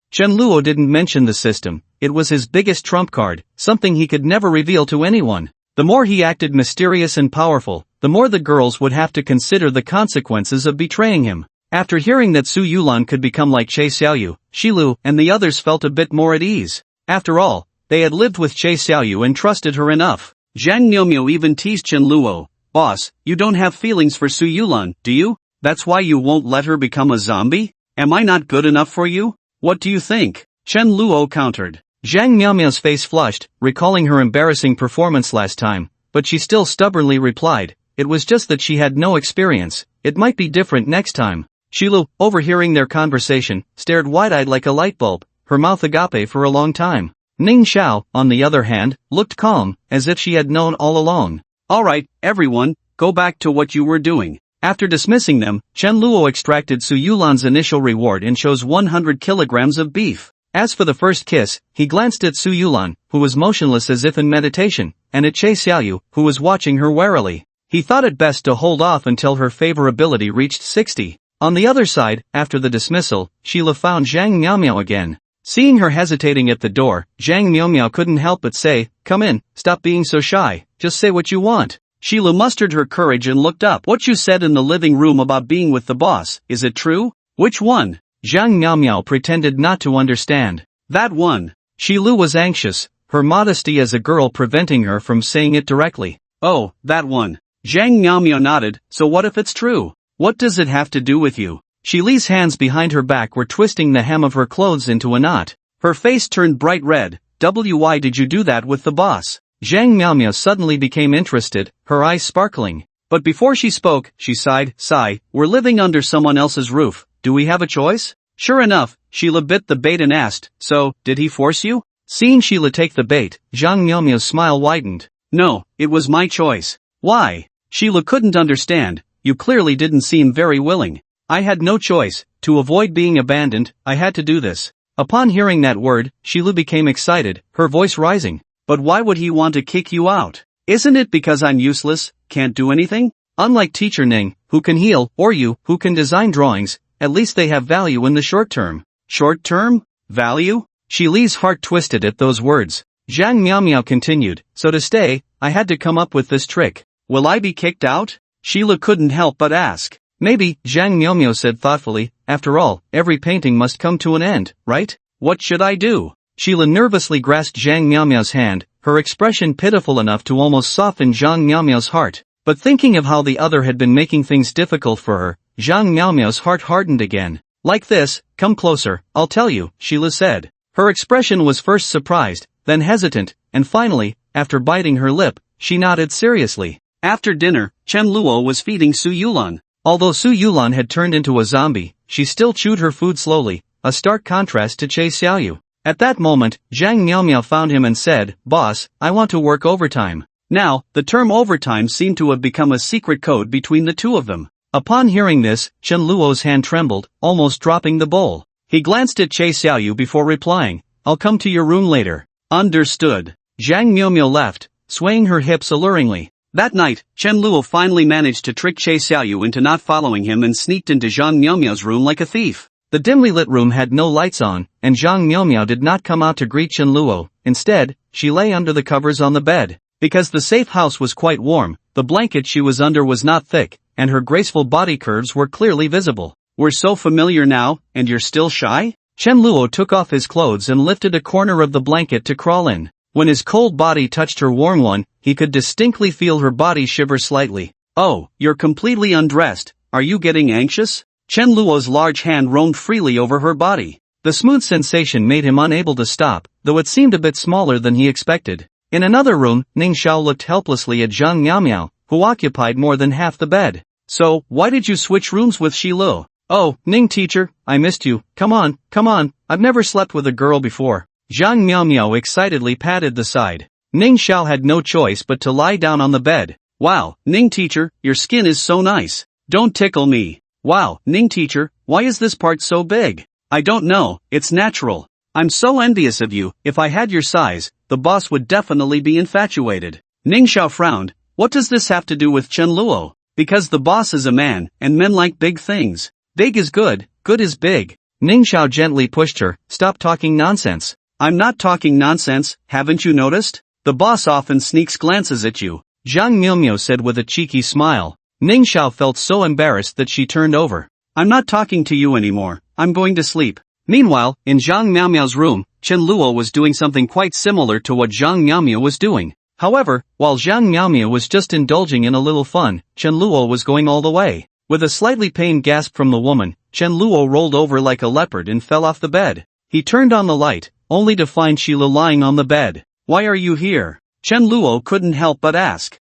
Chen Luo didn't mention the system, it was his biggest trump card, something he could never reveal to anyone. The more he acted mysterious and powerful, the more the girls would have to consider the consequences of betraying him. After hearing that Su Yulan could become like Che Xiaoyu, Shi Lu and the others felt a bit more at ease. After all, they had lived with Che Xiaoyu and trusted her enough. Zhang Miaomiao even teased Chen Luo. Boss, you don't have feelings for Su Yulan, do you? That's why you won't let her become a zombie? Am I not good enough for you? What do you think? Chen Luo countered. Zhang Miaomiao's face flushed, recalling her embarrassing performance last time, but she still stubbornly replied, it was just that she had no experience, it might be different next time. Shi Lu, overhearing their conversation, stared wide-eyed like a light bulb, her mouth agape for a long time. Ning Xiao, on the other hand, looked calm, as if she had known all along. Alright, everyone, go back to what you were doing. After dismissing them, Chen Luo extracted Su Yulan's initial reward and chose 100 kilograms of beef. As for the first kiss, he glanced at Su Yulan, who was motionless as if in meditation, and at Che Xiaoyu, who was watching her warily. He thought it best to hold off until her favorability reached 60. On the other side, after the dismissal, Sheila found Zhang Miaomiao again. Seeing her hesitating at the door, Zhang Miaomiao couldn't help but say, come in, stop being so shy, just say what you want. Sheila mustered her courage and looked up. What you said in the living room about being with the boss, is it true? Which one? Zhang Miaomiao pretended not to understand. That one. Shi Lu was anxious, her modesty as a girl preventing her from saying it directly. Oh, that one. Zhang Miaomio nodded, so what if it's true? What does it have to do with you? Shi Li's hands behind her back were twisting the hem of her clothes into a knot. Her face turned bright red. Why did you do that with the boss? Zhang Miaomio suddenly became interested, her eyes sparkling. But before she spoke, she sighed, we're living under someone else's roof, do we have a choice? Sure enough, Sheila bit the bait and asked, so, did he force you? Seeing Sheila take the bait, Zhang Miaomio's smile widened. No, it was my choice. Why? Sheila couldn't understand, you clearly didn't seem very willing. I had no choice, to avoid being abandoned, I had to do this. Upon hearing that word, Sheila became excited, her voice rising. But why would he want to kick you out? Isn't it because I'm useless, can't do anything? Unlike Teacher Ning, who can heal, or you, who can design drawings, at least they have value in the short term. Short term? Value? Shi Li's heart twisted at those words. Zhang Miaomio continued, so to stay, I had to come up with this trick. Will I be kicked out? Sheila couldn't help but ask. Maybe, Zhang Miaomio said thoughtfully, after all, every painting must come to an end, right? What should I do? Sheila nervously grasped Zhang Miaomio's hand, her expression pitiful enough to almost soften Zhang Miaomio's heart. But thinking of how the other had been making things difficult for her, Zhang Miaomio's heart hardened again. Like this, come closer, I'll tell you, Sheila said. Her expression was first surprised, then hesitant, and finally, after biting her lip, she nodded seriously. After dinner, Chen Luo was feeding Su Yulan. Although Su Yulan had turned into a zombie, she still chewed her food slowly, a stark contrast to Che Xiaoyu. At that moment, Zhang Miaomio found him and said, Boss, I want to work overtime. Now, the term overtime seemed to have become a secret code between the two of them. Upon hearing this, Chen Luo's hand trembled, almost dropping the bowl. He glanced at Che Xiaoyu before replying, I'll come to your room later. Understood. Zhang Miaomio left, swaying her hips alluringly. That night, Chen Luo finally managed to trick Che Xiaoyu into not following him and sneaked into Zhang Miaomio's room like a thief. The dimly lit room had no lights on, and Zhang Miaomio did not come out to greet Chen Luo. Instead, she lay under the covers on the bed. Because the safe house was quite warm, the blanket she was under was not thick, and her graceful body curves were clearly visible. We're so familiar now, and you're still shy? Chen Luo took off his clothes and lifted a corner of the blanket to crawl in. When his cold body touched her warm one, he could distinctly feel her body shiver slightly. Oh, you're completely undressed, are you getting anxious? Chen Luo's large hand roamed freely over her body. The smooth sensation made him unable to stop, though it seemed a bit smaller than he expected. In another room, Ning Xiao looked helplessly at Zhang Miaomio, who occupied more than half the bed. So, why did you switch rooms with Shi Lu? Oh, Ning teacher, I missed you, come on, I've never slept with a girl before. Zhang Miaomio excitedly patted the side. Ning Xiao had no choice but to lie down on the bed. Wow, Ning teacher, your skin is so nice. Don't tickle me. Wow, Ning teacher, why is this part so big? I don't know, it's natural. I'm so envious of you, if I had your size, the boss would definitely be infatuated. Ning Xiao frowned, what does this have to do with Chen Luo? Because the boss is a man, and men like big things. Big is good is big. Ning Xiao gently pushed her, stop talking nonsense. I'm not talking nonsense, haven't you noticed? The boss often sneaks glances at you. Zhang Miaomio said with a cheeky smile. Ning Xiao felt so embarrassed that she turned over. I'm not talking to you anymore, I'm going to sleep. Meanwhile, in Zhang Miaomio's room, Chen Luo was doing something quite similar to what Zhang Miaomio was doing. However, while Zhang Miaomio was just indulging in a little fun, Chen Luo was going all the way. With a slightly pained gasp from the woman, Chen Luo rolled over like a leopard and fell off the bed. He turned on the light, only to find Sheila lying on the bed. Why are you here? Chen Luo couldn't help but ask.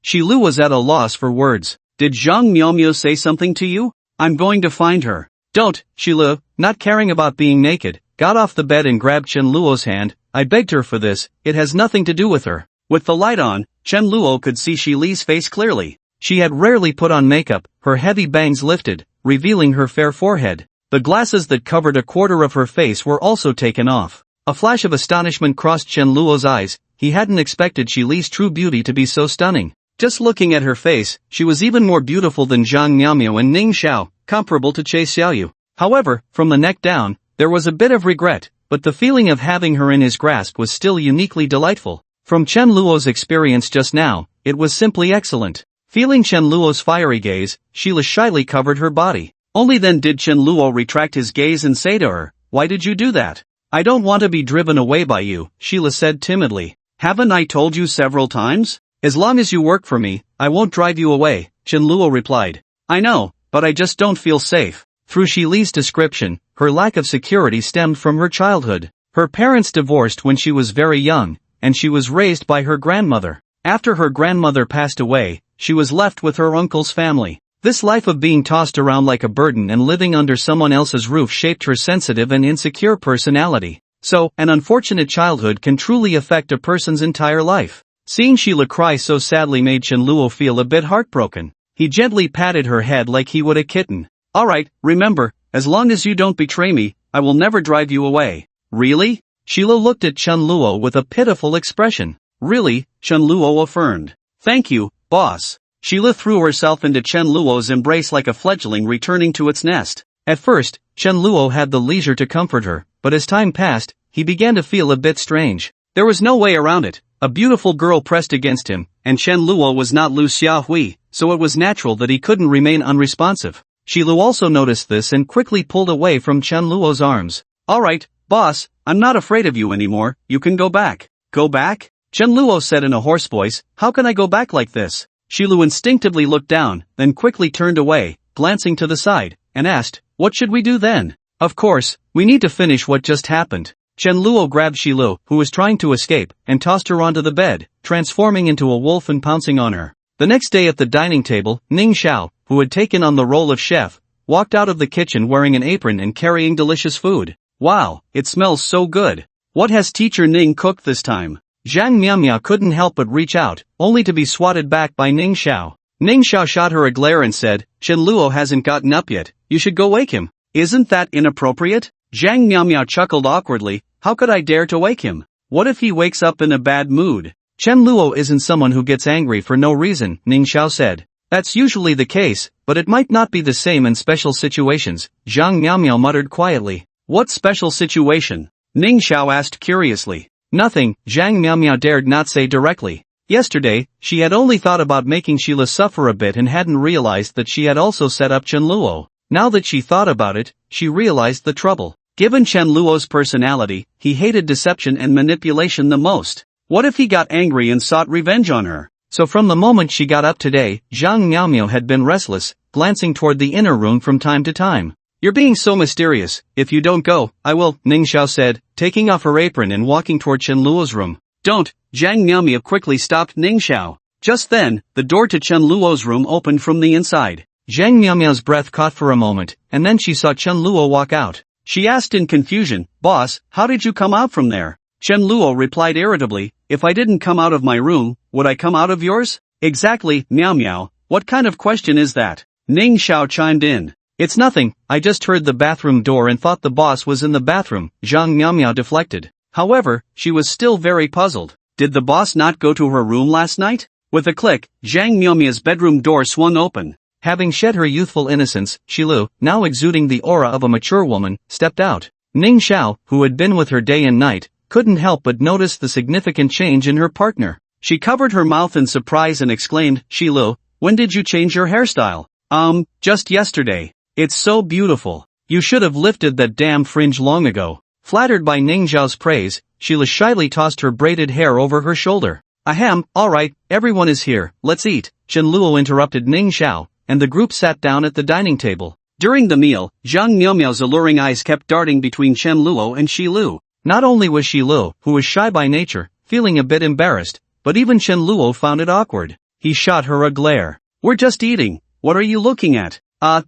Sheila was at a loss for words. Did Zhang Miaomio say something to you? I'm going to find her. Don't, Sheila, not caring about being naked, got off the bed and grabbed Chen Luo's hand. I begged her for this, it has nothing to do with her. With the light on, Chen Luo could see Shi Li's face clearly. She had rarely put on makeup, her heavy bangs lifted, revealing her fair forehead. The glasses that covered a quarter of her face were also taken off. A flash of astonishment crossed Chen Luo's eyes, he hadn't expected Shi Li's true beauty to be so stunning. Just looking at her face, she was even more beautiful than Zhang Miaomio and Ning Xiao, comparable to Che Xiaoyu. However, from the neck down, there was a bit of regret, but the feeling of having her in his grasp was still uniquely delightful. From Chen Luo's experience just now, it was simply excellent. Feeling Chen Luo's fiery gaze, Sheila shyly covered her body. Only then did Chen Luo retract his gaze and say to her, why did you do that? I don't want to be driven away by you, Sheila said timidly. Haven't I told you several times? As long as you work for me, I won't drive you away, Chenluo replied. I know, but I just don't feel safe. Through Shili's description, her lack of security stemmed from her childhood. Her parents divorced when she was very young, and she was raised by her grandmother. After her grandmother passed away, she was left with her uncle's family. This life of being tossed around like a burden and living under someone else's roof shaped her sensitive and insecure personality. So, an unfortunate childhood can truly affect a person's entire life. Seeing Sheila cry so sadly made Chenluo feel a bit heartbroken. He gently patted her head like he would a kitten. Alright, remember, as long as you don't betray me, I will never drive you away. Really? Sheila looked at Chenluo with a pitiful expression. Really, Chenluo affirmed. Thank you, boss. Sheila threw herself into Chenluo's embrace like a fledgling returning to its nest. At first, Chenluo had the leisure to comfort her, but as time passed, he began to feel a bit strange. There was no way around it. A beautiful girl pressed against him, and Chenluo was not Lu Xiaohui, so it was natural that he couldn't remain unresponsive. Shilu also noticed this and quickly pulled away from Chenluo's arms. Alright, boss, I'm not afraid of you anymore, you can go back. Go back? Chenluo said in a hoarse voice, how can I go back like this? Shilu instinctively looked down, then quickly turned away, glancing to the side, and asked, what should we do then? Of course, we need to finish what just happened. Chenluo grabbed Shilu, who was trying to escape, and tossed her onto the bed, transforming into a wolf and pouncing on her. The next day at the dining table, Ning Xiao, who had taken on the role of chef, walked out of the kitchen wearing an apron and carrying delicious food. Wow, it smells so good. What has teacher Ning cooked this time? Zhang Miaomia couldn't help but reach out, only to be swatted back by Ning Xiao. Ning Xiao shot her a glare and said, Chenluo hasn't gotten up yet, you should go wake him. Isn't that inappropriate? Zhang Miaomia chuckled awkwardly, how could I dare to wake him? What if he wakes up in a bad mood? Chenluo isn't someone who gets angry for no reason, Ning Xiao said. That's usually the case, but it might not be the same in special situations, Zhang Miaomia muttered quietly. What special situation? Ning Xiao asked curiously. Nothing, Zhang Miaomia dared not say directly. Yesterday, she had only thought about making Sheila suffer a bit and hadn't realized that she had also set up Chenluo. Now that she thought about it, she realized the trouble. Given Chenluo's personality, he hated deception and manipulation the most. What if he got angry and sought revenge on her? So from the moment she got up today, Zhang Miaomia had been restless, glancing toward the inner room from time to time. You're being so mysterious, if you don't go, I will, Ning Xiao said, taking off her apron and walking toward Chenluo's room. Don't, Zhang Miaomia quickly stopped Ning Xiao. Just then, the door to Chenluo's room opened from the inside. Zhang Miaomia's breath caught for a moment, and then she saw Chenluo walk out. She asked in confusion, Boss, how did you come out from there? Chenluo replied irritably, if I didn't come out of my room, would I come out of yours? Exactly, Miao Miao, what kind of question is that? Ning Xiao chimed in. It's nothing, I just heard the bathroom door and thought the boss was in the bathroom, Zhang Miaomia deflected. However, she was still very puzzled. Did the boss not go to her room last night? With a click, Zhang Miaomia's bedroom door swung open. Having shed her youthful innocence, Shilu, now exuding the aura of a mature woman, stepped out. Ning Xiao, who had been with her day and night, couldn't help but notice the significant change in her partner. She covered her mouth in surprise and exclaimed, Shilu, when did you change your hairstyle? Just yesterday. It's so beautiful. You should have lifted that damn fringe long ago. Flattered by Ning Xiao's praise, Sheila shyly tossed her braided hair over her shoulder. Ahem, alright, everyone is here, let's eat. Chenluo interrupted Ning Xiao, and the group sat down at the dining table. During the meal, Zhang Miaomiao's alluring eyes kept darting between Chenluo and Shilu. Not only was Shilu, who was shy by nature, feeling a bit embarrassed, but even Chenluo found it awkward. He shot her a glare. We're just eating. What are you looking at?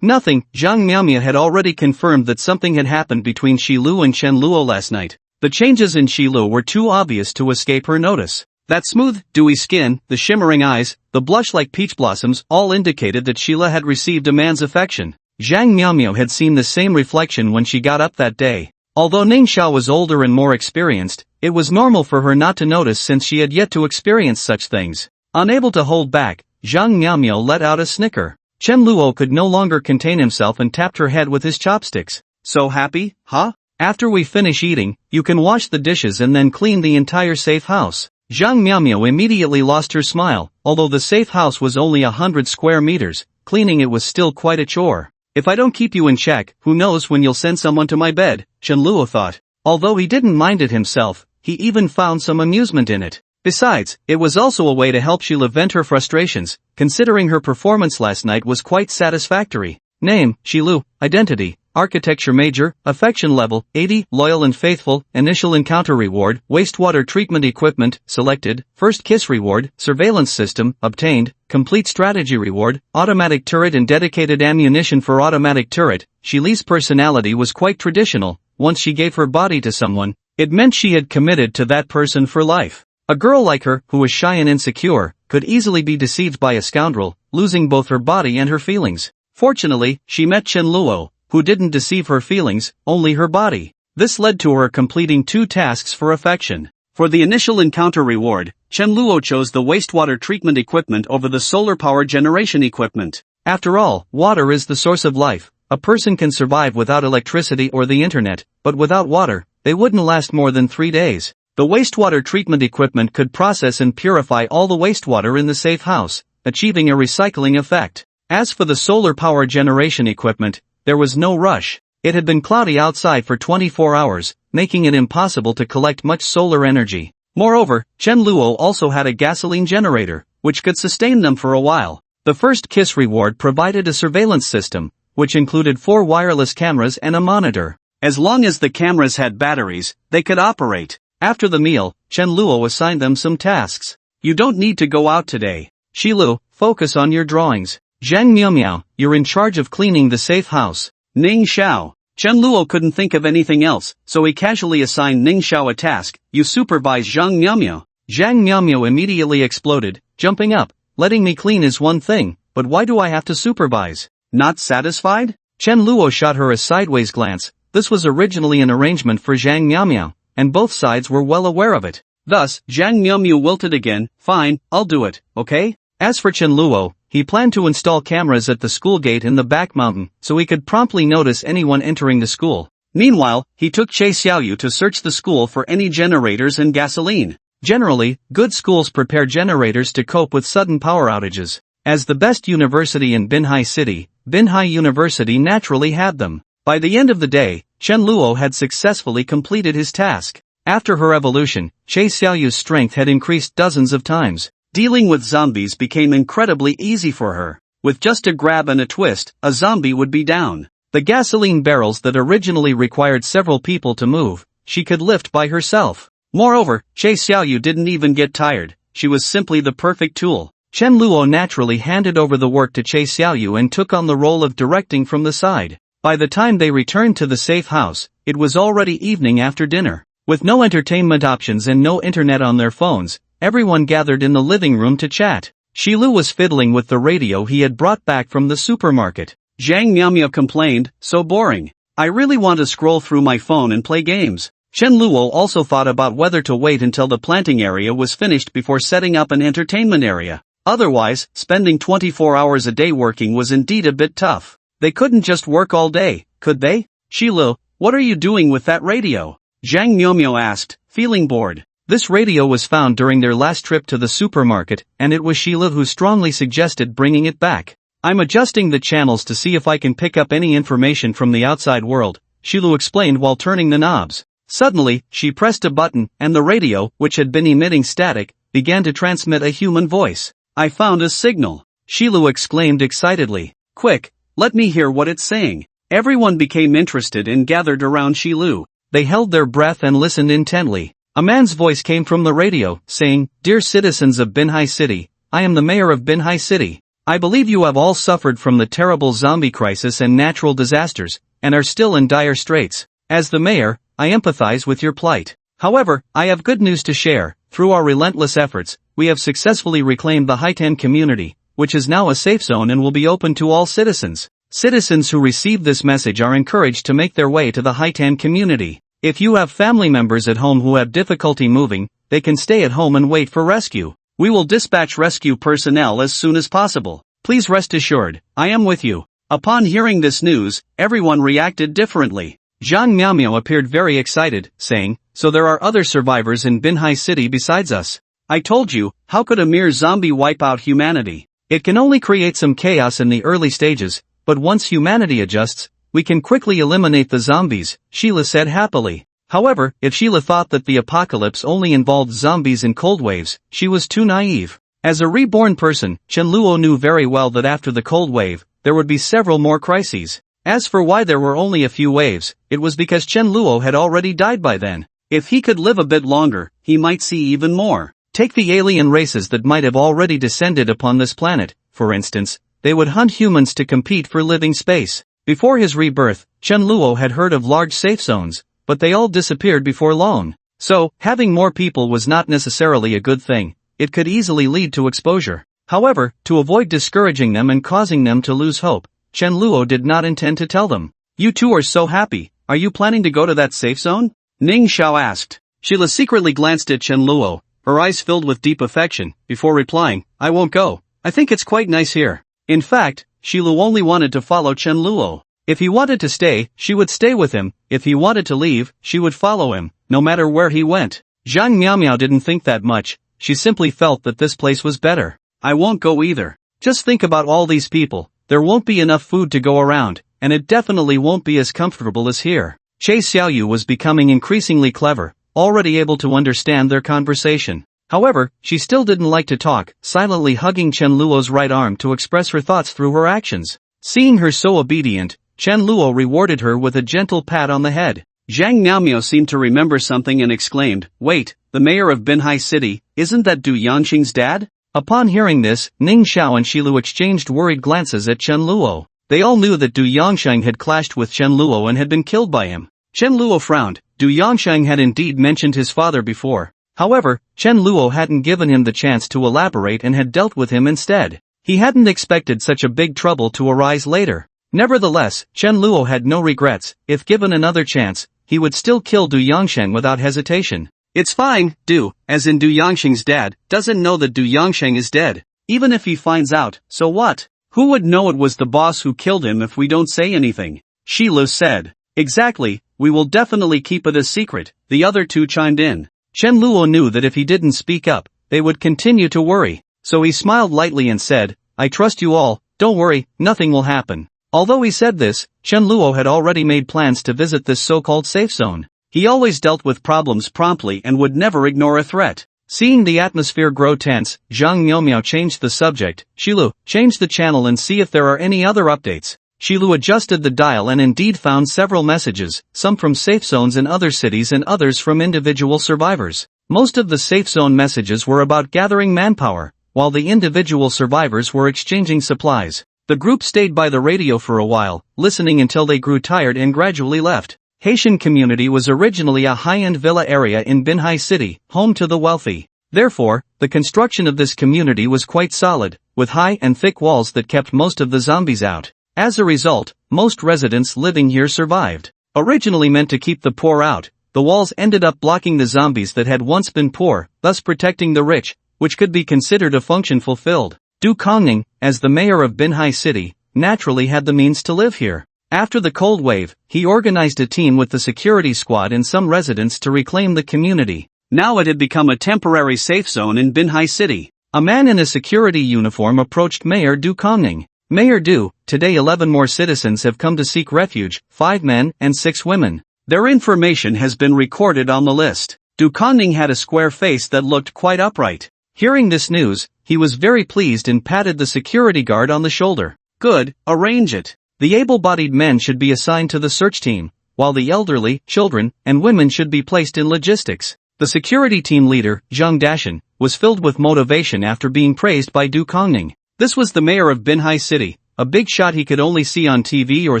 Nothing. Zhang Miaomia had already confirmed that something had happened between Shilu and Chenluo last night. The changes in Shilu were too obvious to escape her notice. That smooth, dewy skin, the shimmering eyes, the blush like peach blossoms all indicated that Sheila had received a man's affection. Zhang Miaomia had seen the same reflection when she got up that day. Although Ning Xiao was older and more experienced, it was normal for her not to notice since she had yet to experience such things. Unable to hold back, Zhang Miaomia let out a snicker. Chenluo could no longer contain himself and tapped her head with his chopsticks. So happy, huh? After we finish eating, you can wash the dishes and then clean the entire safe house. Zhang Miaomia immediately lost her smile. Although the safe house was only 100 square meters, cleaning it was still quite a chore. If I don't keep you in check, who knows when you'll send someone to my bed, Chenluo thought. Although he didn't mind it himself, he even found some amusement in it. Besides, it was also a way to help Sheila vent her frustrations, considering her performance last night was quite satisfactory. Name, Shilu. Identity, Architecture Major. Affection level, 80. Loyal and faithful. Initial encounter reward, wastewater treatment equipment, selected. First kiss reward, surveillance system, obtained. Complete strategy reward, automatic turret and dedicated ammunition for automatic turret. Shili's personality was quite traditional. Once she gave her body to someone, it meant she had committed to that person for life. A girl like her, who was shy and insecure, could easily be deceived by a scoundrel, losing both her body and her feelings. Fortunately, she met Chen Luo, who didn't deceive her feelings, only her body. This led to her completing 2 tasks for affection. For the initial encounter reward, Chen Luo chose the wastewater treatment equipment over the solar power generation equipment. After all, water is the source of life. A person can survive without electricity or the internet, but without water, they wouldn't last more than 3 days. The wastewater treatment equipment could process and purify all the wastewater in the safe house, achieving a recycling effect. As for the solar power generation equipment, there was no rush. It had been cloudy outside for 24 hours, making it impossible to collect much solar energy. Moreover, Chen Luo also had a gasoline generator, which could sustain them for a while. The first kiss reward provided a surveillance system, which included 4 wireless cameras and a monitor. As long as the cameras had batteries, they could operate. After the meal, Chen Luo assigned them some tasks. You don't need to go out today. Shilu, focus on your drawings. Zhang Miao, you're in charge of cleaning the safe house. Ning Xiao. Chen Luo couldn't think of anything else, so he casually assigned Ning Xiao a task. You supervise Zhang Miao. Zhang Miao immediately exploded, jumping up. Letting me clean is one thing, but why do I have to supervise? Not satisfied? Chen Luo shot her a sideways glance. This was originally an arrangement for Zhang Miao, and both sides were well aware of it. Thus, Zhang Miao wilted again. Fine, I'll do it, okay? As for Chen Luo, he planned to install cameras at the school gate in the back mountain, so he could promptly notice anyone entering the school. Meanwhile, he took Che Xiaoyu to search the school for any generators and gasoline. Generally, good schools prepare generators to cope with sudden power outages. As the best university in Binhai City, Binhai University naturally had them. By the end of the day, Chen Luo had successfully completed his task. After her evolution, Che Xiaoyu's strength had increased dozens of times. Dealing with zombies became incredibly easy for her. With just a grab and a twist, a zombie would be down. The gasoline barrels that originally required several people to move, she could lift by herself. Moreover, Che Xiaoyu didn't even get tired. She was simply the perfect tool. Chen Luo naturally handed over the work to Che Xiaoyu and took on the role of directing from the side. By the time they returned to the safe house, it was already evening after dinner. With no entertainment options and no internet on their phones, everyone gathered in the living room to chat. Shilu was fiddling with the radio he had brought back from the supermarket. Zhang Miao complained, so boring. I really want to scroll through my phone and play games. Chen Luo also thought about whether to wait until the planting area was finished before setting up an entertainment area. Otherwise, spending 24 hours a day working was indeed a bit tough. They couldn't just work all day, could they? Shilu, what are you doing with that radio? Zhang Miao asked, feeling bored. This radio was found during their last trip to the supermarket, and it was Sheila who strongly suggested bringing it back. I'm adjusting the channels to see if I can pick up any information from the outside world, Shilu explained while turning the knobs. Suddenly, she pressed a button, and the radio, which had been emitting static, began to transmit a human voice. I found a signal, Shilu exclaimed excitedly. Quick, let me hear what it's saying. Everyone became interested and gathered around Shilu. They held their breath and listened intently. A man's voice came from the radio, saying, Dear citizens of Binhai City, I am the mayor of Binhai City. I believe you have all suffered from the terrible zombie crisis and natural disasters, and are still in dire straits. As the mayor, I empathize with your plight. However, I have good news to share. Through our relentless efforts, we have successfully reclaimed the Haitan community, which is now a safe zone and will be open to all citizens. Citizens who receive this message are encouraged to make their way to the Haitan community. If you have family members at home who have difficulty moving, they can stay at home and wait for rescue. We will dispatch rescue personnel as soon as possible. Please rest assured, I am with you. Upon hearing this news, everyone reacted differently. Zhang Miao appeared very excited, saying, So there are other survivors in Binhai City besides us. I told you, how could a mere zombie wipe out humanity? It can only create some chaos in the early stages, but once humanity adjusts, we can quickly eliminate the zombies, Sheila said happily. However, if Sheila thought that the apocalypse only involved zombies and cold waves, she was too naive. As a reborn person, Chen Luo knew very well that after the cold wave, there would be several more crises. As for why there were only a few waves, it was because Chen Luo had already died by then. If he could live a bit longer, he might see even more. Take the alien races that might have already descended upon this planet, for instance. They would hunt humans to compete for living space. Before his rebirth, Chen Luo had heard of large safe zones, but they all disappeared before long. So, having more people was not necessarily a good thing. It could easily lead to exposure. However, to avoid discouraging them and causing them to lose hope, Chen Luo did not intend to tell them. You two are so happy, are you planning to go to that safe zone? Ning Xiao asked. Sheila secretly glanced at Chen Luo, her eyes filled with deep affection, before replying, I won't go. I think it's quite nice here. In fact, Sheila only wanted to follow Chen Luo. If he wanted to stay, she would stay with him. If he wanted to leave, she would follow him, no matter where he went. Zhang Miaomiao didn't think that much. She simply felt that this place was better. I won't go either. Just think about all these people. There won't be enough food to go around, and it definitely won't be as comfortable as here. Che Xiaoyu was becoming increasingly clever, already able to understand their conversation. However, she still didn't like to talk, silently hugging Chen Luo's right arm to express her thoughts through her actions. Seeing her so obedient, Chen Luo rewarded her with a gentle pat on the head. Zhang Miaomiao seemed to remember something and exclaimed, Wait, the mayor of Binhai City, isn't that Du Yangxing's dad? Upon hearing this, Ning Xiao and Shilu exchanged worried glances at Chen Luo. They all knew that Du Yangxing had clashed with Chen Luo and had been killed by him. Chen Luo frowned. Du Yangxing had indeed mentioned his father before. However, Chen Luo hadn't given him the chance to elaborate and had dealt with him instead. He hadn't expected such a big trouble to arise later. Nevertheless, Chen Luo had no regrets. If given another chance, he would still kill Du Yangxing without hesitation. It's fine, Du, as in Du Yangxing's dad, doesn't know that Du Yangxing is dead. Even if he finds out, so what? Who would know it was the boss who killed him if we don't say anything? Shilu said. Exactly, we will definitely keep it a secret, the other two chimed in. Chen Luo knew that if he didn't speak up, they would continue to worry. So he smiled lightly and said, I trust you all, don't worry, nothing will happen. Although he said this, Chen Luo had already made plans to visit this so-called safe zone. He always dealt with problems promptly and would never ignore a threat. Seeing the atmosphere grow tense, Zhang Miaomiao changed the subject. Shilu, change the channel and see if there are any other updates. Shilu adjusted the dial and indeed found several messages, some from safe zones in other cities and others from individual survivors. Most of the safe zone messages were about gathering manpower, while the individual survivors were exchanging supplies. The group stayed by the radio for a while, listening until they grew tired and gradually left. Haitian community was originally a high-end villa area in Binhai City, home to the wealthy. Therefore, the construction of this community was quite solid, with high and thick walls that kept most of the zombies out. As a result, most residents living here survived. Originally meant to keep the poor out, the walls ended up blocking the zombies that had once been poor, thus protecting the rich, which could be considered a function fulfilled. Du Kongning, as the mayor of Binhai City, naturally had the means to live here. After the cold wave, he organized a team with the security squad and some residents to reclaim the community. Now it had become a temporary safe zone in Binhai City. A man in a security uniform approached Mayor Du Kongning. Mayor Du, today 11 more citizens have come to seek refuge, 5 men and 6 women. Their information has been recorded on the list. Du Kongning had a square face that looked quite upright. Hearing this news, he was very pleased and patted the security guard on the shoulder. Good, arrange it. The able-bodied men should be assigned to the search team, while the elderly, children, and women should be placed in logistics. The security team leader, Zhang Dashan, was filled with motivation after being praised by Du Kongning. This was the mayor of Binhai City, a big shot he could only see on TV or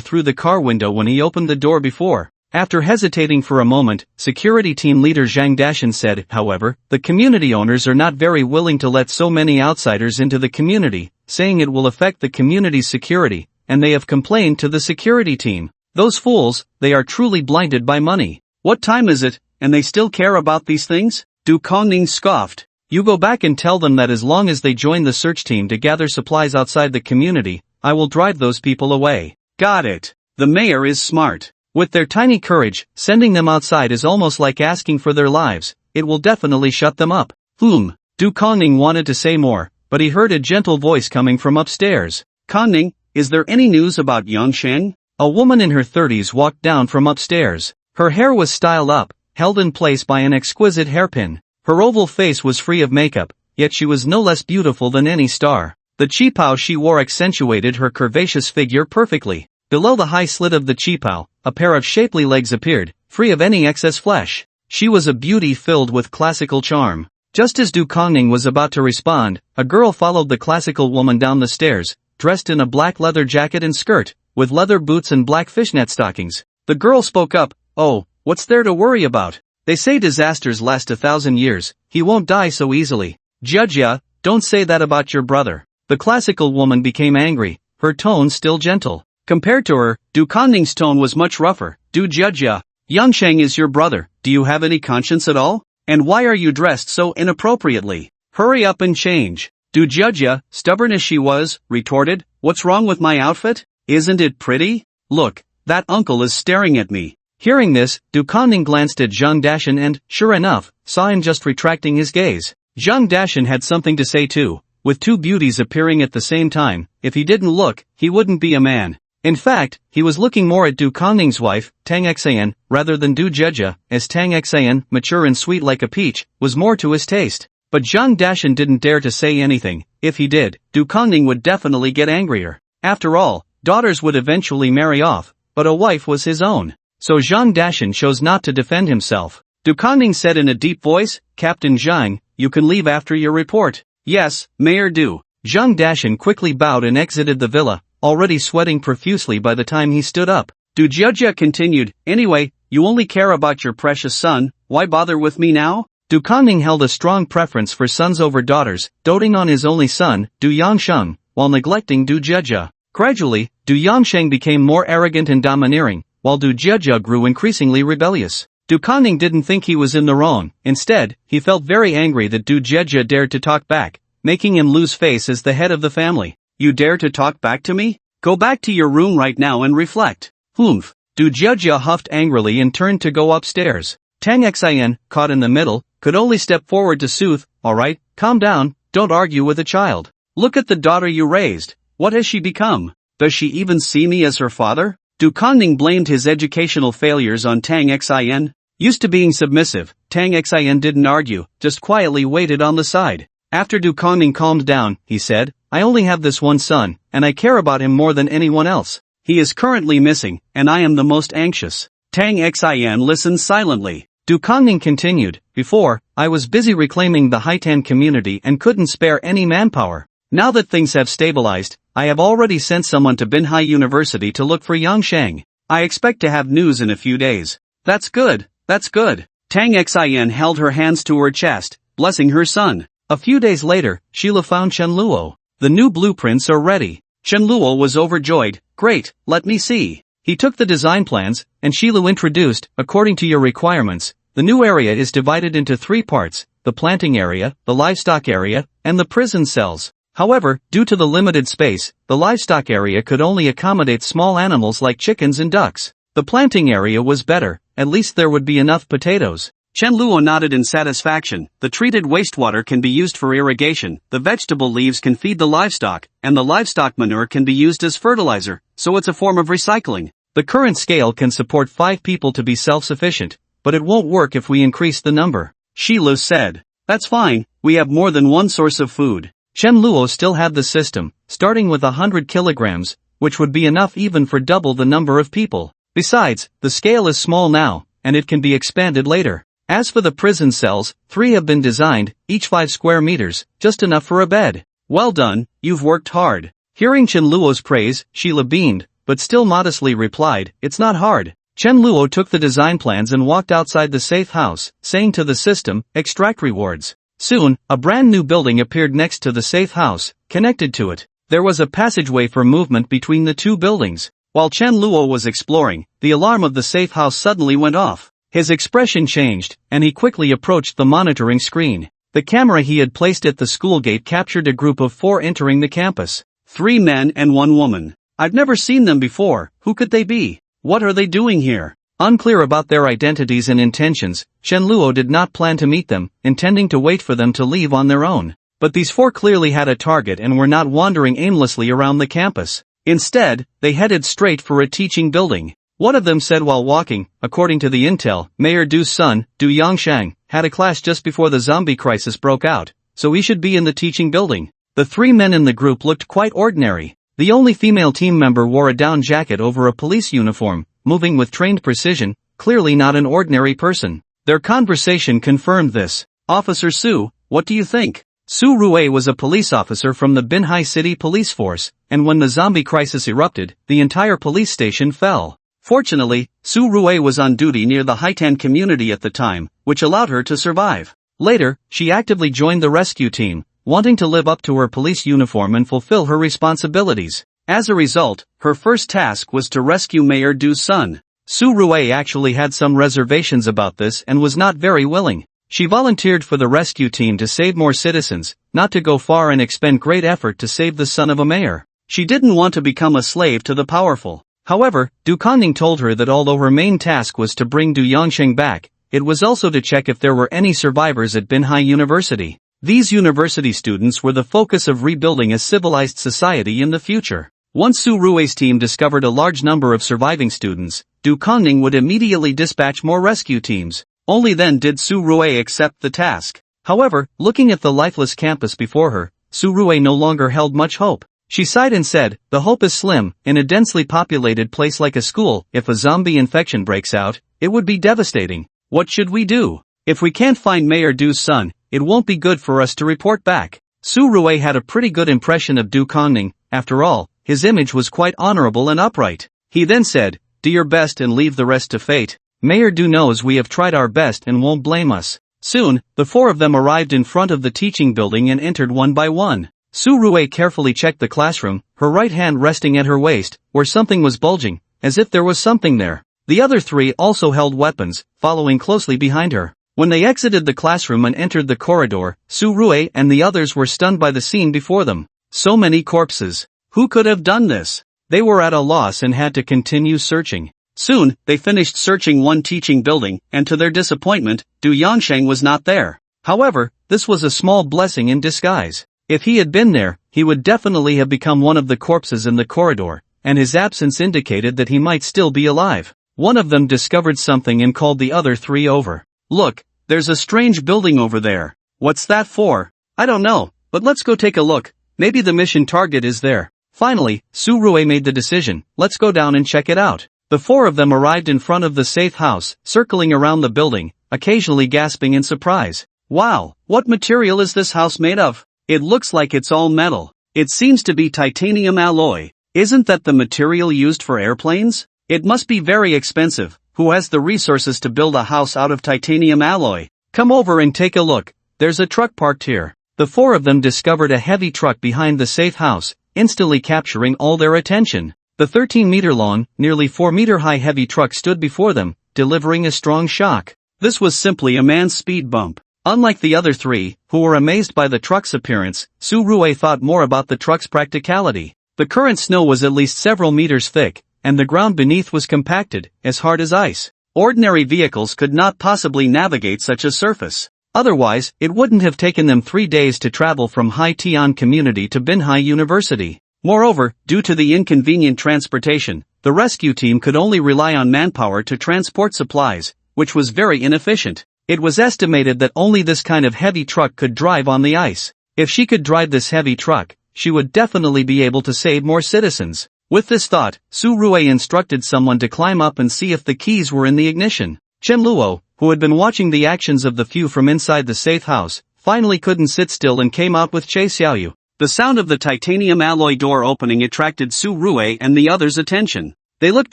through the car window when he opened the door before. After hesitating for a moment, security team leader Zhang Dashan said, however, the community owners are not very willing to let so many outsiders into the community, saying it will affect the community's security, and they have complained to the security team. Those fools, they are truly blinded by money. What time is it, and they still care about these things? Du Kongning scoffed. You go back and tell them that as long as they join the search team to gather supplies outside the community, I will drive those people away. Got it. The mayor is smart. With their tiny courage, sending them outside is almost like asking for their lives. It will definitely shut them up. Du Kongning wanted to say more, but he heard a gentle voice coming from upstairs. Kongning, is there any news about Yangsheng? A woman in her 30s walked down from upstairs. Her hair was styled up, held in place by an exquisite hairpin. Her oval face was free of makeup, yet she was no less beautiful than any star. The qipao she wore accentuated her curvaceous figure perfectly. Below the high slit of the qipao, a pair of shapely legs appeared, free of any excess flesh. She was a beauty filled with classical charm. Just as Du Kongning was about to respond, a girl followed the classical woman down the stairs, dressed in a black leather jacket and skirt, with leather boots and black fishnet stockings. The girl spoke up, "Oh, what's there to worry about? They say disasters last 1,000 years, he won't die so easily." "Judge, don't say that about your brother." The classical woman became angry, her tone still gentle. Compared to her, Du Konning's tone was much rougher. "Du Judge, Yangsheng is your brother, do you have any conscience at all? And why are you dressed so inappropriately? Hurry up and change." Du Judge, stubborn as she was, retorted, "What's wrong with my outfit? Isn't it pretty? Look, that uncle is staring at me." Hearing this, Du Kongning glanced at Zhang Dashan and, sure enough, saw him just retracting his gaze. Zhang Dashan had something to say too. With two beauties appearing at the same time, if he didn't look, he wouldn't be a man. In fact, he was looking more at Du Kongning's wife, Tang Xayan, rather than Du Jejia, as Tang Xayan, mature and sweet like a peach, was more to his taste. But Zhang Dashan didn't dare to say anything. If he did, Du Kongning would definitely get angrier. After all, daughters would eventually marry off, but a wife was his own. So Zhang Dashan chose not to defend himself. Du Kongning said in a deep voice, "Captain Zhang, you can leave after your report." "Yes, Mayor Du." Zhang Dashan quickly bowed and exited the villa, already sweating profusely by the time he stood up. Du Jejia continued, "Anyway, you only care about your precious son, why bother with me now?" Du Kongning held a strong preference for sons over daughters, doting on his only son, Du Yangsheng, while neglecting Du Jejia. Gradually, Du Yangsheng became more arrogant and domineering, while Du Jejia grew increasingly rebellious. Du Kongning didn't think he was in the wrong. Instead, he felt very angry that Du Jejia dared to talk back, making him lose face as the head of the family. "You dare to talk back to me? Go back to your room right now and reflect." "Humph." Du Jejia huffed angrily and turned to go upstairs. Tang Xayan, caught in the middle, could only step forward to soothe. "Alright, calm down, don't argue with a child. Look at the daughter you raised. What has she become? Does she even see me as her father?" Du Kongning blamed his educational failures on Tang Xayan. Used to being submissive, Tang Xayan didn't argue, just quietly waited on the side. After Du Kongning calmed down, he said, "I only have this one son, and I care about him more than anyone else. He is currently missing, and I am the most anxious." Tang Xayan listened silently. Du Kongning continued, "Before, I was busy reclaiming the Haitan community and couldn't spare any manpower. Now that things have stabilized, I have already sent someone to Binhai University to look for Yangsheng. I expect to have news in a few days." "That's good, that's good." Tang Xayan held her hands to her chest, blessing her son. A few days later, Sheila found Chen Luo. "The new blueprints are ready." Chen Luo was overjoyed. "Great, let me see." He took the design plans, and Sheila introduced, "According to your requirements, the new area is divided into 3 parts, the planting area, the livestock area, and the prison cells. However, due to the limited space, the livestock area could only accommodate small animals like chickens and ducks. The planting area was better, at least there would be enough potatoes." Chen Luo nodded in satisfaction. "The treated wastewater can be used for irrigation, the vegetable leaves can feed the livestock, and the livestock manure can be used as fertilizer, so it's a form of recycling. The current scale can support 5 people to be self-sufficient, but it won't work if we increase the number." Sheila said. "That's fine, we have more than one source of food." Chen Luo still had the system, starting with 100 kilograms, which would be enough even for double the number of people. Besides, the scale is small now, and it can be expanded later. As for the prison cells, 3 have been designed, each 5 square meters, just enough for a bed. "Well done, you've worked hard." Hearing Chen Luo's praise, Sheila beamed, but still modestly replied, "It's not hard." Chen Luo took the design plans and walked outside the safe house, saying to the system, "Extract rewards." Soon, a brand new building appeared next to the safe house. Connected to it, there was a passageway for movement between the 2 buildings. While Chen Luo was exploring, the alarm of the safe house suddenly went off. His expression changed, and he quickly approached the monitoring screen. The camera he had placed at the school gate captured a group of 4 entering the campus. 3 men and 1 woman. I've never seen them before. Who could they be? What are they doing here? Unclear about their identities and intentions, Chen Luo did not plan to meet them, intending to wait for them to leave on their own. But these 4 clearly had a target and were not wandering aimlessly around the campus. Instead, they headed straight for a teaching building. One of them said while walking, according to the intel, Mayor Du's son, Du Yongshang, had a class just before the zombie crisis broke out, so he should be in the teaching building. The three men in the group looked quite ordinary. The only female team member wore a down jacket over a police uniform, moving with trained precision, clearly not an ordinary person. Their conversation confirmed this. Officer Su, what do you think? Su Rue was a police officer from the Binhai City Police Force, and when the zombie crisis erupted, the entire police station fell. Fortunately, Su Rue was on duty near the Haitan community at the time, which allowed her to survive. Later, she actively joined the rescue team, wanting to live up to her police uniform and fulfill her responsibilities. As a result, her first task was to rescue Mayor Du's son. Su Rue actually had some reservations about this and was not very willing. She volunteered for the rescue team to save more citizens, not to go far and expend great effort to save the son of a mayor. She didn't want to become a slave to the powerful. However, Du Kongning told her that although her main task was to bring Du Yongsheng back, it was also to check if there were any survivors at Binhai University. These university students were the focus of rebuilding a civilized society in the future. Once Su Rue's team discovered a large number of surviving students, Du Kongning would immediately dispatch more rescue teams. Only then did Su Rue accept the task. However, looking at the lifeless campus before her, Su Rue no longer held much hope. She sighed and said, "The hope is slim. In a densely populated place like a school, if a zombie infection breaks out, it would be devastating. What should we do? If we can't find Mayor Du's son, it won't be good for us to report back." Su Rue had a pretty good impression of Du Kongning. After all, his image was quite honorable and upright. He then said, "Do your best and leave the rest to fate. Mayor Du knows we have tried our best and won't blame us." Soon, the four of them arrived in front of the teaching building and entered one by one. Su Rue carefully checked the classroom, her right hand resting at her waist, where something was bulging, as if there was something there. The other three also held weapons, following closely behind her. When they exited the classroom and entered the corridor, Su Rue and the others were stunned by the scene before them. So many corpses. Who could have done this? They were at a loss and had to continue searching. Soon, they finished searching one teaching building, and to their disappointment, Du Yongsheng was not there. However, this was a small blessing in disguise. If he had been there, he would definitely have become one of the corpses in the corridor, and his absence indicated that he might still be alive. One of them discovered something and called the other three over. "Look, there's a strange building over there. What's that for?" "I don't know, but let's go take a look. Maybe the mission target is there." Finally, Su Rue made the decision, "Let's go down and check it out." The four of them arrived in front of the safe house, circling around the building, occasionally gasping in surprise. "Wow, what material is this house made of? It looks like it's all metal. It seems to be titanium alloy. Isn't that the material used for airplanes? It must be very expensive. Who has the resources to build a house out of titanium alloy? Come over and take a look. There's a truck parked here." The four of them discovered a heavy truck behind the safe house, instantly capturing all their attention. The 13-meter-long, nearly 4-meter-high heavy truck stood before them, delivering a strong shock. This was simply a man's speed bump. Unlike the other three, who were amazed by the truck's appearance, Su Rue thought more about the truck's practicality. The current snow was at least several meters thick, and the ground beneath was compacted, as hard as ice. Ordinary vehicles could not possibly navigate such a surface. Otherwise, it wouldn't have taken them 3 days to travel from Haitian community to Binhai University. Moreover, due to the inconvenient transportation, the rescue team could only rely on manpower to transport supplies, which was very inefficient. It was estimated that only this kind of heavy truck could drive on the ice. If she could drive this heavy truck, she would definitely be able to save more citizens. With this thought, Su Rue instructed someone to climb up and see if the keys were in the ignition. Chen Luo, who had been watching the actions of the few from inside the safe house, finally couldn't sit still and came out with Che Xiaoyu. The sound of the titanium alloy door opening attracted Su Rue and the others' attention. They looked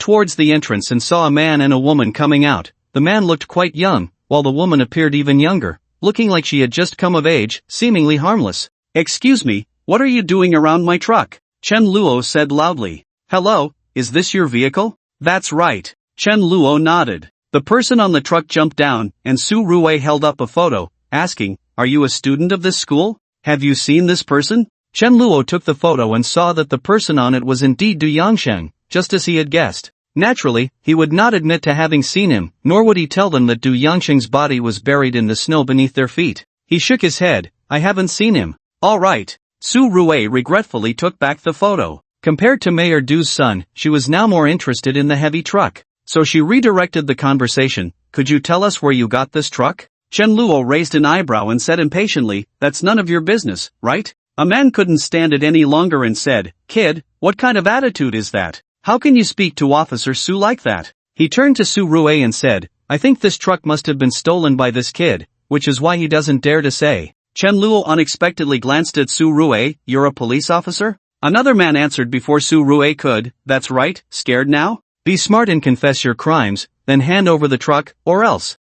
towards the entrance and saw a man and a woman coming out. The man looked quite young, while the woman appeared even younger, looking like she had just come of age, seemingly harmless. "Excuse me, what are you doing around my truck?" Chen Luo said loudly. "Hello, is this your vehicle?" "That's right." Chen Luo nodded. The person on the truck jumped down, and Su Rue held up a photo, asking, "Are you a student of this school? Have you seen this person?" Chen Luo took the photo and saw that the person on it was indeed Du Yongsheng, just as he had guessed. Naturally, he would not admit to having seen him, nor would he tell them that Du Yongsheng's body was buried in the snow beneath their feet. He shook his head. "I haven't seen him." "All right." Su Rue regretfully took back the photo. Compared to Mayor Du's son, she was now more interested in the heavy truck. So she redirected the conversation. Could you tell us where you got this truck? Chen Luo raised an eyebrow and said impatiently, that's none of your business, right? A man couldn't stand it any longer and said, kid, what kind of attitude is that? How can you speak to Officer Su like that? He turned to Su Rue and said, I think this truck must have been stolen by this kid, which is why he doesn't dare to say. Chen Luo unexpectedly glanced at Su Rue, you're a police officer? Another man answered before Su Rue could, that's right, scared now? Be smart and confess your crimes, then hand over the truck, or else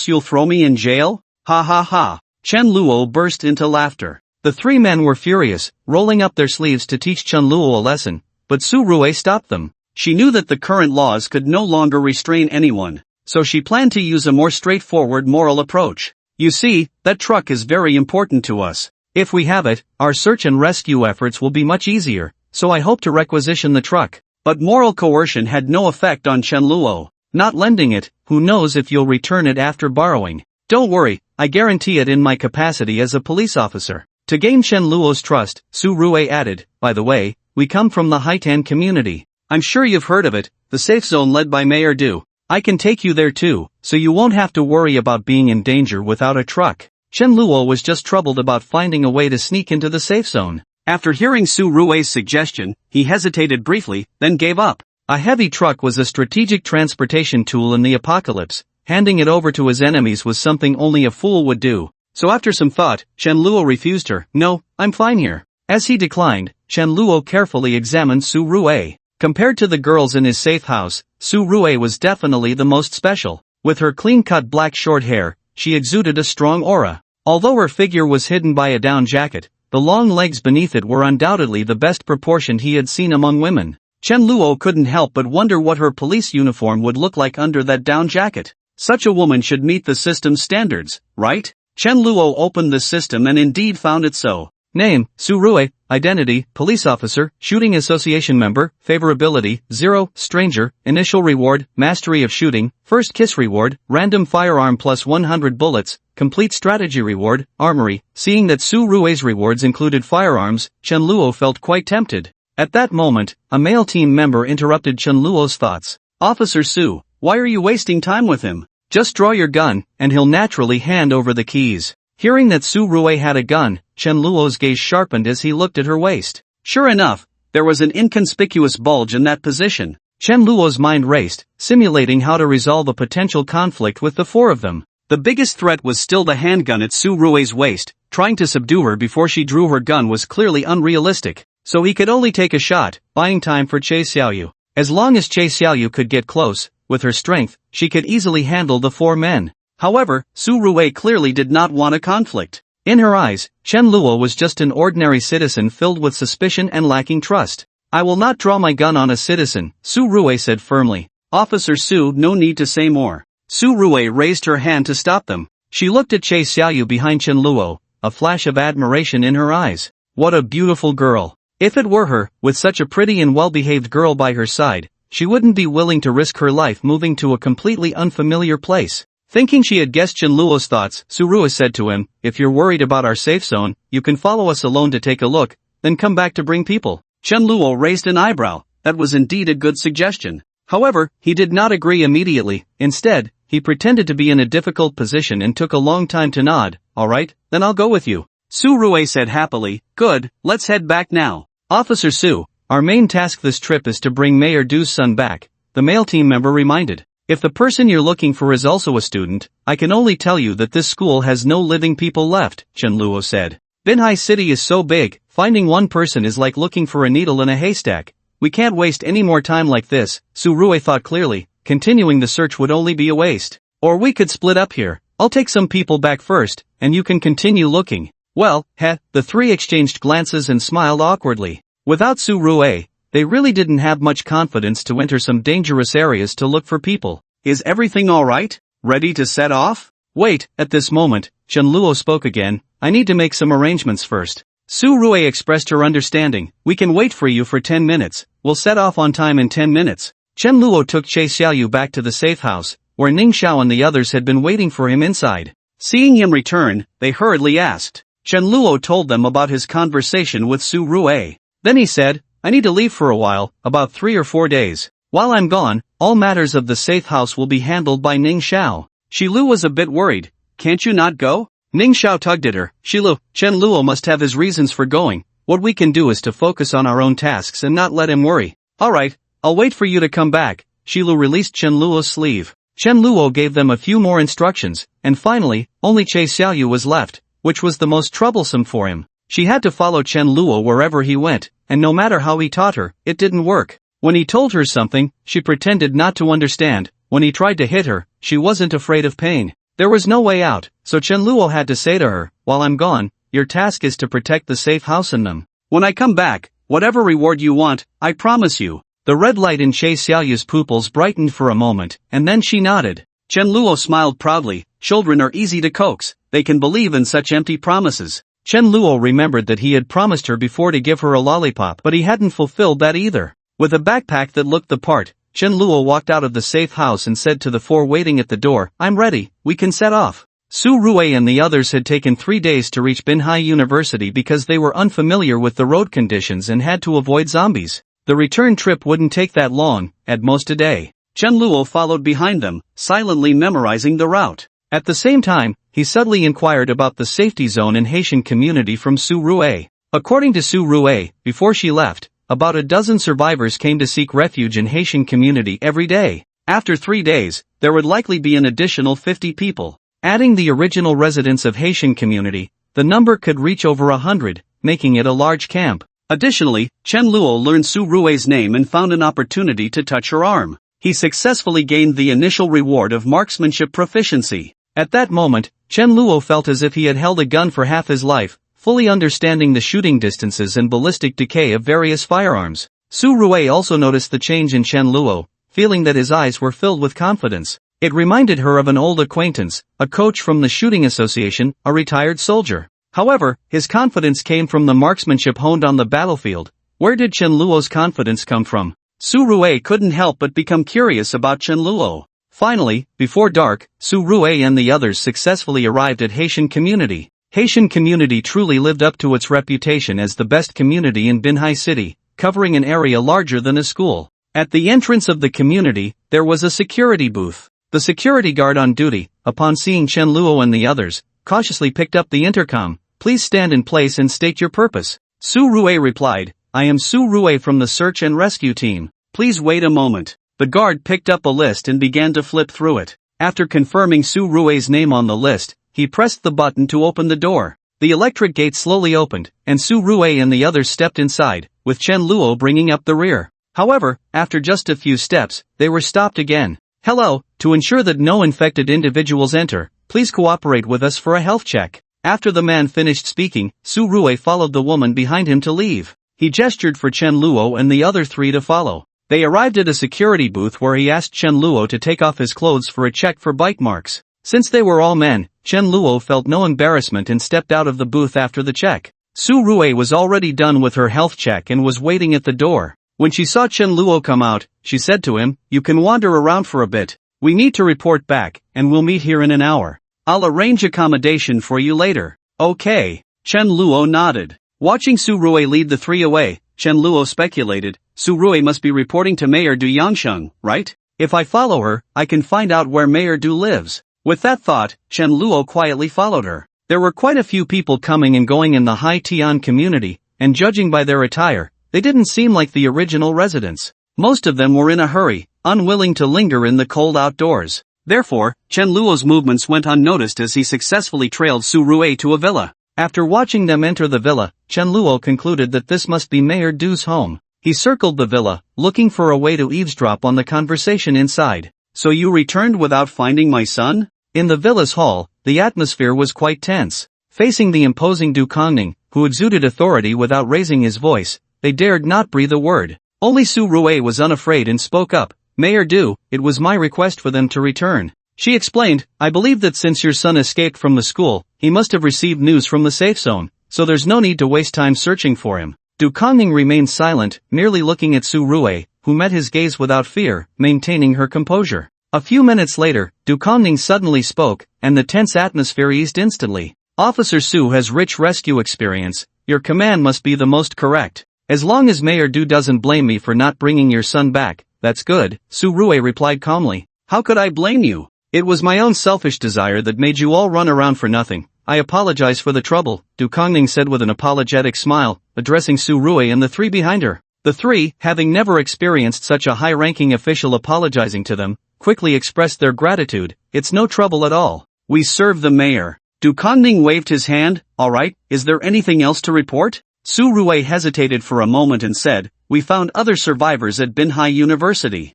you'll throw me in jail? Ha ha ha. Chen Luo burst into laughter. The three men were furious, rolling up their sleeves to teach Chen Luo a lesson, but Su Rue stopped them. She knew that the current laws could no longer restrain anyone, so she planned to use a more straightforward moral approach. You see, that truck is very important to us. If we have it, our search and rescue efforts will be much easier, so I hope to requisition the truck. But moral coercion had no effect on Chen Luo. Not lending it, who knows if you'll return it after borrowing. Don't worry, I guarantee it in my capacity as a police officer. To gain Chen Luo's trust, Su Rue added, by the way, we come from the Haitan community. I'm sure you've heard of it, the safe zone led by Mayor Du. I can take you there too, so you won't have to worry about being in danger without a truck. Chen Luo was just troubled about finding a way to sneak into the safe zone. After hearing Su Rue's suggestion, he hesitated briefly, then gave up. A heavy truck was a strategic transportation tool in the apocalypse. Handing it over to his enemies was something only a fool would do. So after some thought, Chen Luo refused her. No, I'm fine here. As he declined, Chen Luo carefully examined Su Rue. Compared to the girls in his safe house, Su Rue was definitely the most special. With her clean-cut black short hair, she exuded a strong aura. Although her figure was hidden by a down jacket, the long legs beneath it were undoubtedly the best proportioned he had seen among women. Chen Luo couldn't help but wonder what her police uniform would look like under that down jacket. Such a woman should meet the system's standards, right? Chen Luo opened the system and indeed found it so. Name, Su Rue. Identity, police officer, shooting association member, favorability, 0, stranger, initial reward, mastery of shooting, first kiss reward, random firearm plus 100 bullets, complete strategy reward, armory. Seeing that Su Rue's rewards included firearms, Chen Luo felt quite tempted. At that moment, a male team member interrupted Chen Luo's thoughts. Officer Su, why are you wasting time with him? Just draw your gun, and he'll naturally hand over the keys. Hearing that Su Rue had a gun, Chen Luo's gaze sharpened as he looked at her waist. Sure enough, there was an inconspicuous bulge in that position. Chen Luo's mind raced, simulating how to resolve a potential conflict with the four of them. The biggest threat was still the handgun at Su Rue's waist. Trying to subdue her before she drew her gun was clearly unrealistic, so he could only take a shot, buying time for Che Xiaoyu. As long as Che Xiaoyu could get close, with her strength, she could easily handle the four men. However, Su Rue clearly did not want a conflict. In her eyes, Chen Luo was just an ordinary citizen filled with suspicion and lacking trust. I will not draw my gun on a citizen, Su Rue said firmly. Officer Su, no need to say more. Su Rue raised her hand to stop them. She looked at Che Xiaoyu behind Chen Luo, a flash of admiration in her eyes. What a beautiful girl. If it were her, with such a pretty and well-behaved girl by her side, she wouldn't be willing to risk her life moving to a completely unfamiliar place. Thinking she had guessed Chen Luo's thoughts, Su Rue said to him, if you're worried about our safe zone, you can follow us alone to take a look, then come back to bring people. Chen Luo raised an eyebrow. That was indeed a good suggestion. However, he did not agree immediately. Instead, he pretended to be in a difficult position and took a long time to nod. Alright, then I'll go with you. Su Rue said happily, good, let's head back now. Officer Su, our main task this trip is to bring Mayor Du's son back, the male team member reminded. If the person you're looking for is also a student, I can only tell you that this school has no living people left, Chen Luo said. Binhai City is so big, finding one person is like looking for a needle in a haystack. We can't waste any more time like this, Su Rue thought clearly. Continuing the search would only be a waste. Or we could split up here. I'll take some people back first, and you can continue looking. Well, the three exchanged glances and smiled awkwardly. Without Su Rue, they really didn't have much confidence to enter some dangerous areas to look for people. Is everything alright? Ready to set off? Wait, at this moment, Chen Luo spoke again, I need to make some arrangements first. Su Rue expressed her understanding, we can wait for you for 10 minutes, we'll set off on time in 10 minutes. Chen Luo took Che Xiaoyu back to the safe house, where Ning Xiao and the others had been waiting for him inside. Seeing him return, they hurriedly asked. Chen Luo told them about his conversation with Su Rue. Then he said, I need to leave for a while, about 3 or 4 days. While I'm gone, all matters of the safe house will be handled by Ning Xiao. Shilu was a bit worried. Can't you not go? Ning Xiao tugged at her. Shilu, Chen Luo must have his reasons for going. What we can do is to focus on our own tasks and not let him worry. Alright, I'll wait for you to come back. Shilu released Chen Luo's sleeve. Chen Luo gave them a few more instructions, and finally, only Che Xiaoyu was left, which was the most troublesome for him. She had to follow Chen Luo wherever he went, and no matter how he taught her, it didn't work. When he told her something, she pretended not to understand. When he tried to hit her, she wasn't afraid of pain. There was no way out, so Chen Luo had to say to her, while I'm gone, your task is to protect the safe house and them. When I come back, whatever reward you want, I promise you. The red light in Che Xiaoyu's pupils brightened for a moment, and then she nodded. Chen Luo smiled proudly. Children are easy to coax, they can believe in such empty promises. Chen Luo remembered that he had promised her before to give her a lollipop, but he hadn't fulfilled that either. With a backpack that looked the part, Chen Luo walked out of the safe house and said to the four waiting at the door, I'm ready, we can set off. Su Rui and the others had taken 3 days to reach Binhai University because they were unfamiliar with the road conditions and had to avoid zombies. The return trip wouldn't take that long, at most a day. Chen Luo followed behind them, silently memorizing the route. At the same time, he subtly inquired about the safety zone and Haitian community from Su Rui. According to Su Rui, before she left, about a dozen survivors came to seek refuge in Haitian community every day. After 3 days, there would likely be an additional 50 people. Adding the original residents of Haitian community, the number could reach over 100, making it a large camp. Additionally, Chen Luo learned Su Rui's name and found an opportunity to touch her arm. He successfully gained the initial reward of marksmanship proficiency. At that moment, Chen Luo felt as if he had held a gun for half his life, fully understanding the shooting distances and ballistic decay of various firearms. Su Rui also noticed the change in Chen Luo, feeling that his eyes were filled with confidence. It reminded her of an old acquaintance, a coach from the shooting association, a retired soldier. However, his confidence came from the marksmanship honed on the battlefield. Where did Chen Luo's confidence come from? Su Rui couldn't help but become curious about Chen Luo. Finally, before dark, Su Rui and the others successfully arrived at Haitian community. Haitian community truly lived up to its reputation as the best community in Binhai City, covering an area larger than a school. At the entrance of the community, there was a security booth. The security guard on duty, upon seeing Chen Luo and the others, cautiously picked up the intercom. Please stand in place and state your purpose. Su Rui replied, I am Su Rui from the search and rescue team. Please wait a moment. The guard picked up a list and began to flip through it. After confirming Su Rui's name on the list, he pressed the button to open the door. The electric gate slowly opened, and Su Rui and the others stepped inside, with Chen Luo bringing up the rear. However, after just a few steps, they were stopped again. Hello, to ensure that no infected individuals enter, please cooperate with us for a health check. After the man finished speaking, Su Rui followed the woman behind him to leave. He gestured for Chen Luo and the other 3 to follow. They arrived at a security booth where he asked Chen Luo to take off his clothes for a check for bite marks. Since they were all men, Chen Luo felt no embarrassment and stepped out of the booth after the check. Su Rui was already done with her health check and was waiting at the door. When she saw Chen Luo come out, she said to him, You can wander around for a bit. We need to report back, and we'll meet here in an hour. I'll arrange accommodation for you later. Okay. Chen Luo nodded. Watching Su Rui lead the 3 away, Chen Luo speculated, Su Rui must be reporting to Mayor Du Yangsheng, right? If I follow her, I can find out where Mayor Du lives. With that thought, Chen Luo quietly followed her. There were quite a few people coming and going in the Hai Tian community, and judging by their attire, they didn't seem like the original residents. Most of them were in a hurry, unwilling to linger in the cold outdoors. Therefore, Chen Luo's movements went unnoticed as he successfully trailed Su Rui to a villa. After watching them enter the villa, Chen Luo concluded that this must be Mayor Du's home. He circled the villa, looking for a way to eavesdrop on the conversation inside. So you returned without finding my son? In the villa's hall, the atmosphere was quite tense. Facing the imposing Du Kongning, who exuded authority without raising his voice, they dared not breathe a word. Only Su Rui was unafraid and spoke up. Mayor Du, it was my request for them to return. She explained, I believe that since your son escaped from the school, he must have received news from the safe zone, so there's no need to waste time searching for him. Du Kongning remained silent, merely looking at Su Rui, who met his gaze without fear, maintaining her composure. A few minutes later, Du Kongning suddenly spoke, and the tense atmosphere eased instantly. Officer Su has rich rescue experience, your command must be the most correct. As long as Mayor Du doesn't blame me for not bringing your son back, that's good, Su Rui replied calmly. How could I blame you? It was my own selfish desire that made you all run around for nothing. I apologize for the trouble, Du Kongning said with an apologetic smile, addressing Su Rui and the three behind her. The three, having never experienced such a high-ranking official apologizing to them, quickly expressed their gratitude. It's no trouble at all. We serve the mayor. Du Kongning waved his hand. Alright, is there anything else to report? Su Rui hesitated for a moment and said, we found other survivors at Binhai University.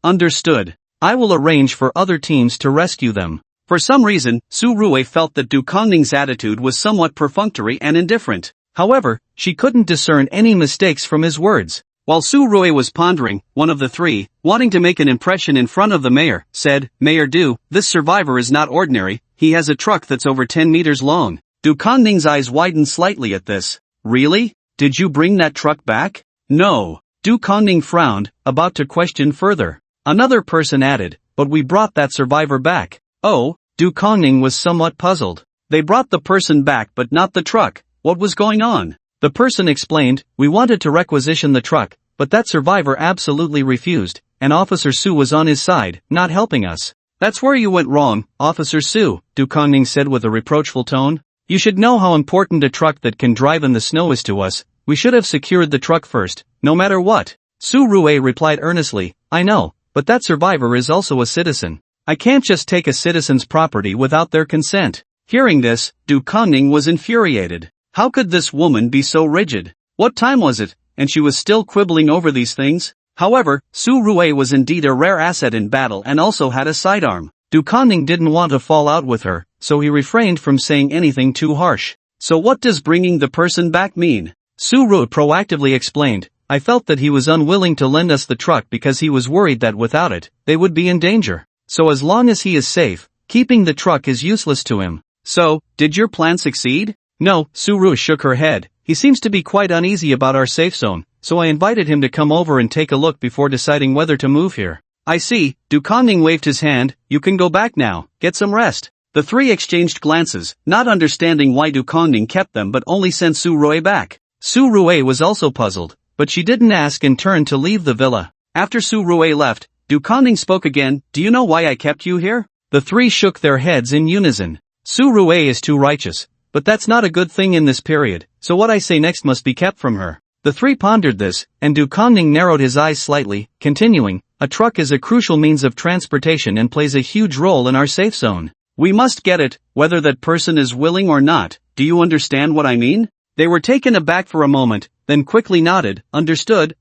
Understood. I will arrange for other teams to rescue them. For some reason, Su Rui felt that Du Kongning's attitude was somewhat perfunctory and indifferent. However, she couldn't discern any mistakes from his words. While Su Rui was pondering, one of the three, wanting to make an impression in front of the mayor, said, Mayor Du, this survivor is not ordinary, he has a truck that's over 10 meters long. Du Kongning's eyes widened slightly at this. Really? Did you bring that truck back? No. Du Kongning frowned, about to question further. Another person added, but we brought that survivor back. Oh, Du Kongning was somewhat puzzled. They brought the person back but not the truck. What was going on? The person explained, we wanted to requisition the truck, but that survivor absolutely refused, and Officer Su was on his side, not helping us. That's where you went wrong, Officer Su, Du Kongning said with a reproachful tone. You should know how important a truck that can drive in the snow is to us. We should have secured the truck first, no matter what. Su Rui replied earnestly, I know, but that survivor is also a citizen. I can't just take a citizen's property without their consent. Hearing this, Du Kongning was infuriated. How could this woman be so rigid? What time was it, and she was still quibbling over these things? However, Su Rui was indeed a rare asset in battle and also had a sidearm. Du Kongning didn't want to fall out with her, so he refrained from saying anything too harsh. So what does bringing the person back mean? Su Rui proactively explained, I felt that he was unwilling to lend us the truck because he was worried that without it, they would be in danger. So as long as he is safe, keeping the truck is useless to him. So, did your plan succeed? No, Su Rui shook her head. He seems to be quite uneasy about our safe zone, so I invited him to come over and take a look before deciding whether to move here. I see, Du Kongning waved his hand, you can go back now, get some rest. The three exchanged glances, not understanding why Du Kongning kept them but only sent Su Rui back. Su Rui was also puzzled, but she didn't ask and turned to leave the villa. After Su Rui left, Du Kongning spoke again, do you know why I kept you here? The three shook their heads in unison. Su Rui is too righteous. But that's not a good thing in this period, so what I say next must be kept from her. The three pondered this, and Du Kongning narrowed his eyes slightly, continuing, a truck is a crucial means of transportation and plays a huge role in our safe zone. We must get it, whether that person is willing or not. Do you understand what I mean? They were taken aback for a moment, then quickly nodded, understood.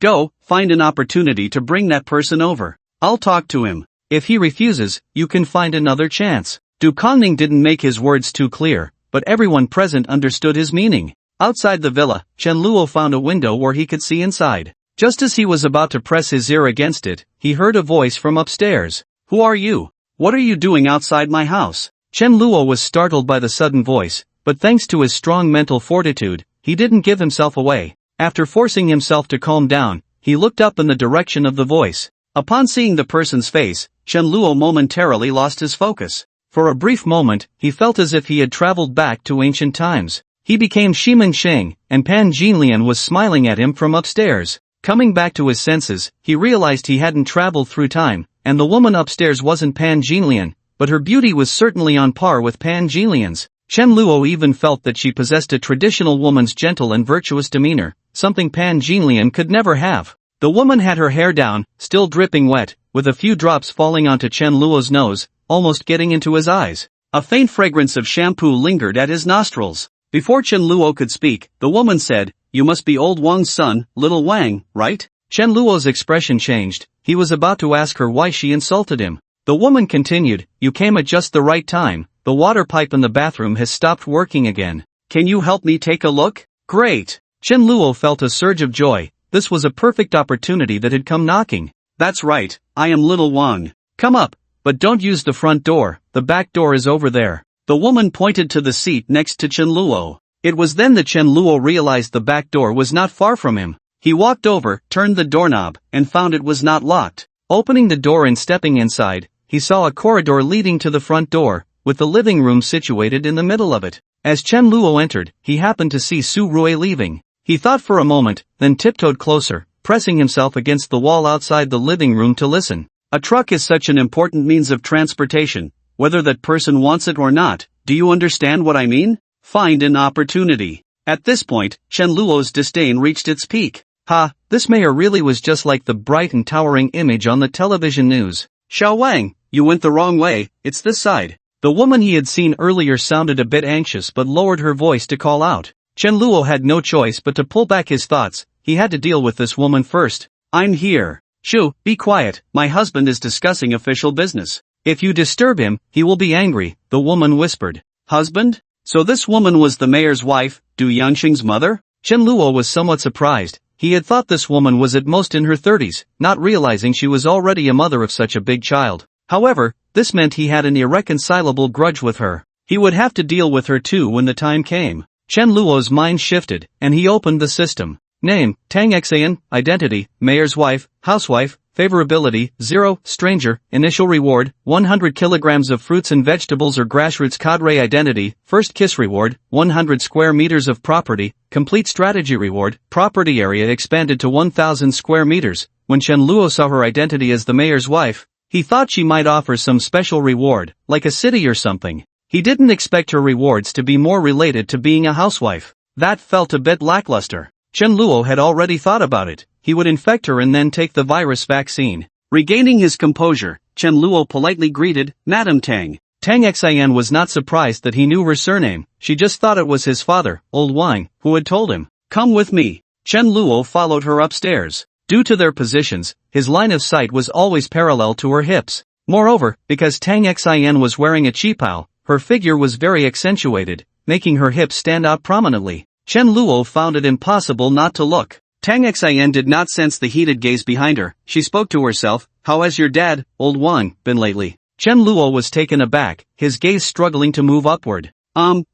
Go, find an opportunity to bring that person over. I'll talk to him. If he refuses, you can find another chance. Du Kongning didn't make his words too clear, but everyone present understood his meaning. Outside the villa, Chen Luo found a window where he could see inside. Just as he was about to press his ear against it, he heard a voice from upstairs. Who are you? What are you doing outside my house? Chen Luo was startled by the sudden voice, but thanks to his strong mental fortitude, he didn't give himself away. After forcing himself to calm down, he looked up in the direction of the voice. Upon seeing the person's face, Chen Luo momentarily lost his focus. For a brief moment, he felt as if he had traveled back to ancient times. He became Shimeng Sheng, and Pan Jinlian was smiling at him from upstairs. Coming back to his senses, he realized he hadn't traveled through time, and the woman upstairs wasn't Pan Jinlian, but her beauty was certainly on par with Pan Jinlian's. Chen Luo even felt that she possessed a traditional woman's gentle and virtuous demeanor, something Pan Jinlian could never have. The woman had her hair down, still dripping wet, with a few drops falling onto Chen Luo's nose, almost getting into his eyes. A faint fragrance of shampoo lingered at his nostrils. Before Chen Luo could speak, the woman said, you must be old Wang's son, little Wang, right? Chen Luo's expression changed. He was about to ask her why she insulted him. The woman continued, you came at just the right time. The water pipe in the bathroom has stopped working again. Can you help me take a look? Great! Chen Luo felt a surge of joy. This was a perfect opportunity that had come knocking. That's right, I am little Wang. Come up. But don't use the front door, the back door is over there. The woman pointed to the seat next to Chen Luo. It was then that Chen Luo realized the back door was not far from him. He walked over, turned the doorknob, and found it was not locked. Opening the door and stepping inside, he saw a corridor leading to the front door, with the living room situated in the middle of it. As Chen Luo entered, he happened to see Su Rui leaving. He thought for a moment, then tiptoed closer, pressing himself against the wall outside the living room to listen. A truck is such an important means of transportation, whether that person wants it or not. Do you understand what I mean? Find an opportunity. At this point, Chen Luo's disdain reached its peak. Ha, this mayor really was just like the bright and towering image on the television news. Xiao Wang, you went the wrong way, it's this side. The woman he had seen earlier sounded a bit anxious but lowered her voice to call out. Chen Luo had no choice but to pull back his thoughts. He had to deal with this woman first. I'm here. Shu, be quiet, my husband is discussing official business. If you disturb him, he will be angry, the woman whispered. Husband? So this woman was the mayor's wife, Du Yanxing's mother? Chen Luo was somewhat surprised. He had thought this woman was at most in her 30s, not realizing she was already a mother of such a big child. However, this meant he had an irreconcilable grudge with her. He would have to deal with her too when the time came. Chen Luo's mind shifted, and he opened the system. Name, Tang Xan, identity, mayor's wife, housewife, favorability, 0, stranger, initial reward, 100 kilograms of fruits and vegetables or grassroots cadre identity, first kiss reward, 100 square meters of property, complete strategy reward, property area expanded to 1,000 square meters. When Chen Luo saw her identity as the mayor's wife, he thought she might offer some special reward, like a city or something. He didn't expect her rewards to be more related to being a housewife. That felt a bit lackluster. Chen Luo had already thought about it. He would infect her and then take the virus vaccine. Regaining his composure, Chen Luo politely greeted, Madam Tang. Tang Xian was not surprised that he knew her surname. She just thought it was his father, Old Wang, who had told him. Come with me. Chen Luo followed her upstairs. Due to their positions, his line of sight was always parallel to her hips. Moreover, because Tang Xian was wearing a qipao, her figure was very accentuated, making her hips stand out prominently. Chen Luo found it impossible not to look. Tang Xian did not sense the heated gaze behind her. She spoke to herself. How has your dad, Old Wang, been lately? Chen Luo was taken aback, his gaze struggling to move upward.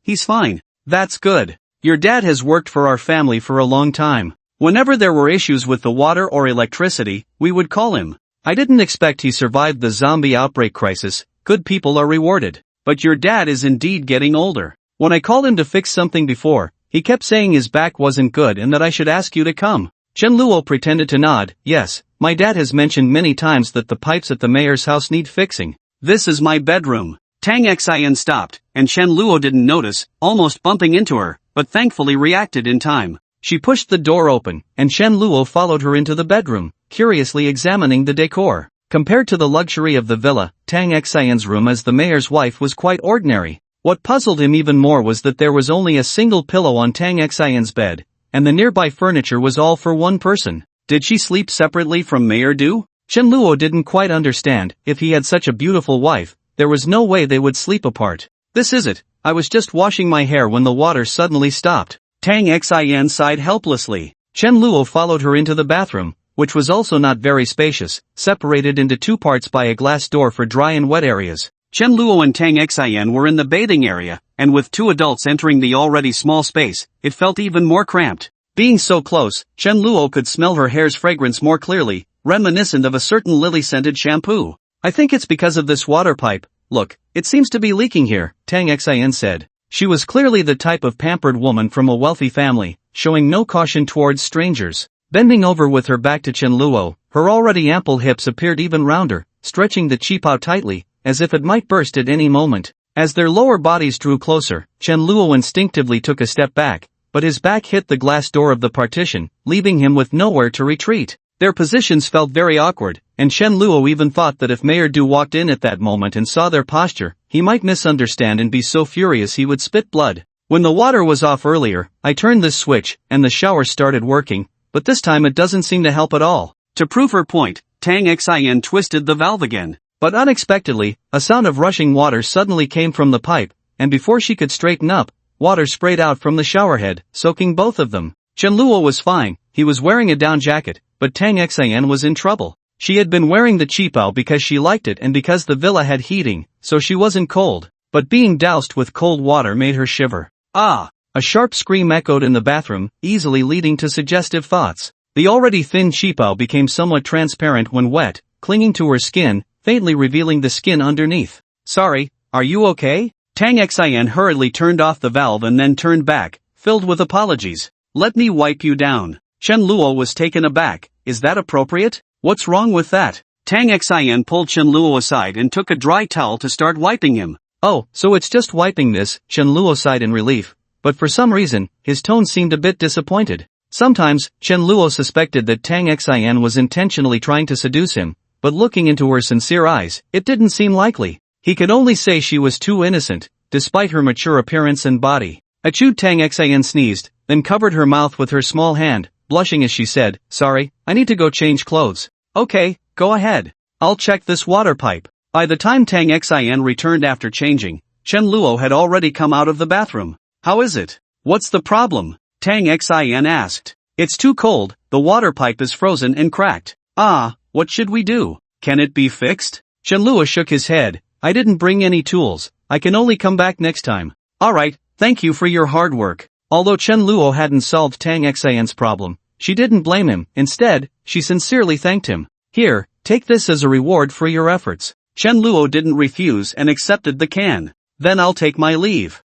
He's fine. That's good. Your dad has worked for our family for a long time. Whenever there were issues with the water or electricity, we would call him. I didn't expect he survived the zombie outbreak crisis. Good people are rewarded. But your dad is indeed getting older. When I called him to fix something before, he kept saying his back wasn't good and that I should ask you to come. Chen Luo pretended to nod. Yes, my dad has mentioned many times that the pipes at the mayor's house need fixing. This is my bedroom. Tang Xian stopped, and Chen Luo didn't notice, almost bumping into her, but thankfully reacted in time. She pushed the door open, and Chen Luo followed her into the bedroom, curiously examining the decor. Compared to the luxury of the villa, Tang Xian's room as the mayor's wife was quite ordinary. What puzzled him even more was that there was only a single pillow on Tang Xian's bed, and the nearby furniture was all for one person. Did she sleep separately from Mayor Du? Chen Luo didn't quite understand. If he had such a beautiful wife, there was no way they would sleep apart. This is it. I was just washing my hair when the water suddenly stopped. Tang Xian sighed helplessly. Chen Luo followed her into the bathroom, which was also not very spacious, separated into two parts by a glass door for dry and wet areas. Chen Luo and Tang Xian were in the bathing area, and with two adults entering the already small space, it felt even more cramped. Being so close, Chen Luo could smell her hair's fragrance more clearly, reminiscent of a certain lily-scented shampoo. I think it's because of this water pipe. Look, it seems to be leaking here, Tang Xian said. She was clearly the type of pampered woman from a wealthy family, showing no caution towards strangers. Bending over with her back to Chen Luo, her already ample hips appeared even rounder, stretching the qipao tightly, as if it might burst at any moment. As their lower bodies drew closer, Chen Luo instinctively took a step back, but his back hit the glass door of the partition, leaving him with nowhere to retreat. Their positions felt very awkward, and Chen Luo even thought that if Mayor Du walked in at that moment and saw their posture, he might misunderstand and be so furious he would spit blood. When the water was off earlier, I turned this switch, and the shower started working, but this time it doesn't seem to help at all. To prove her point, Tang Xian twisted the valve again. But unexpectedly, a sound of rushing water suddenly came from the pipe, and before she could straighten up, water sprayed out from the showerhead, soaking both of them. Chen Luo was fine, he was wearing a down jacket, but Tang Xian was in trouble. She had been wearing the qipao because she liked it and because the villa had heating, so she wasn't cold, but being doused with cold water made her shiver. Ah! A sharp scream echoed in the bathroom, easily leading to suggestive thoughts. The already thin qipao became somewhat transparent when wet, clinging to her skin, faintly revealing the skin underneath. Sorry, are you okay? Tang Xian hurriedly turned off the valve and then turned back, filled with apologies. Let me wipe you down. Chen Luo was taken aback. is that appropriate? What's wrong with that? Tang Xin pulled Chen Luo aside and took a dry towel to start wiping him. Oh, so it's just wiping this, Chen Luo sighed in relief. But for some reason, his tone seemed a bit disappointed. Sometimes, Chen Luo suspected that Tang Xin was intentionally trying to seduce him, but looking into her sincere eyes, it didn't seem likely. He could only say she was too innocent, despite her mature appearance and body. Achoo, Tang Xin sneezed, then covered her mouth with her small hand, blushing as she said, "Sorry, I need to go change clothes." "Okay, go ahead. I'll check this water pipe." By the time Tang Xin returned after changing, Chen Luo had already come out of the bathroom. "How is it? What's the problem?" Tang Xin asked. "It's too cold, the water pipe is frozen and cracked." "Ah, what should we do? Can it be fixed?" Chen Luo shook his head. "I didn't bring any tools, I can only come back next time." "Alright, thank you for your hard work." Although Chen Luo hadn't solved Tang Xin's problem, she didn't blame him. Instead, she sincerely thanked him. "Here, take this as a reward for your efforts." Chen Luo didn't refuse and accepted the can. "Then I'll take my leave."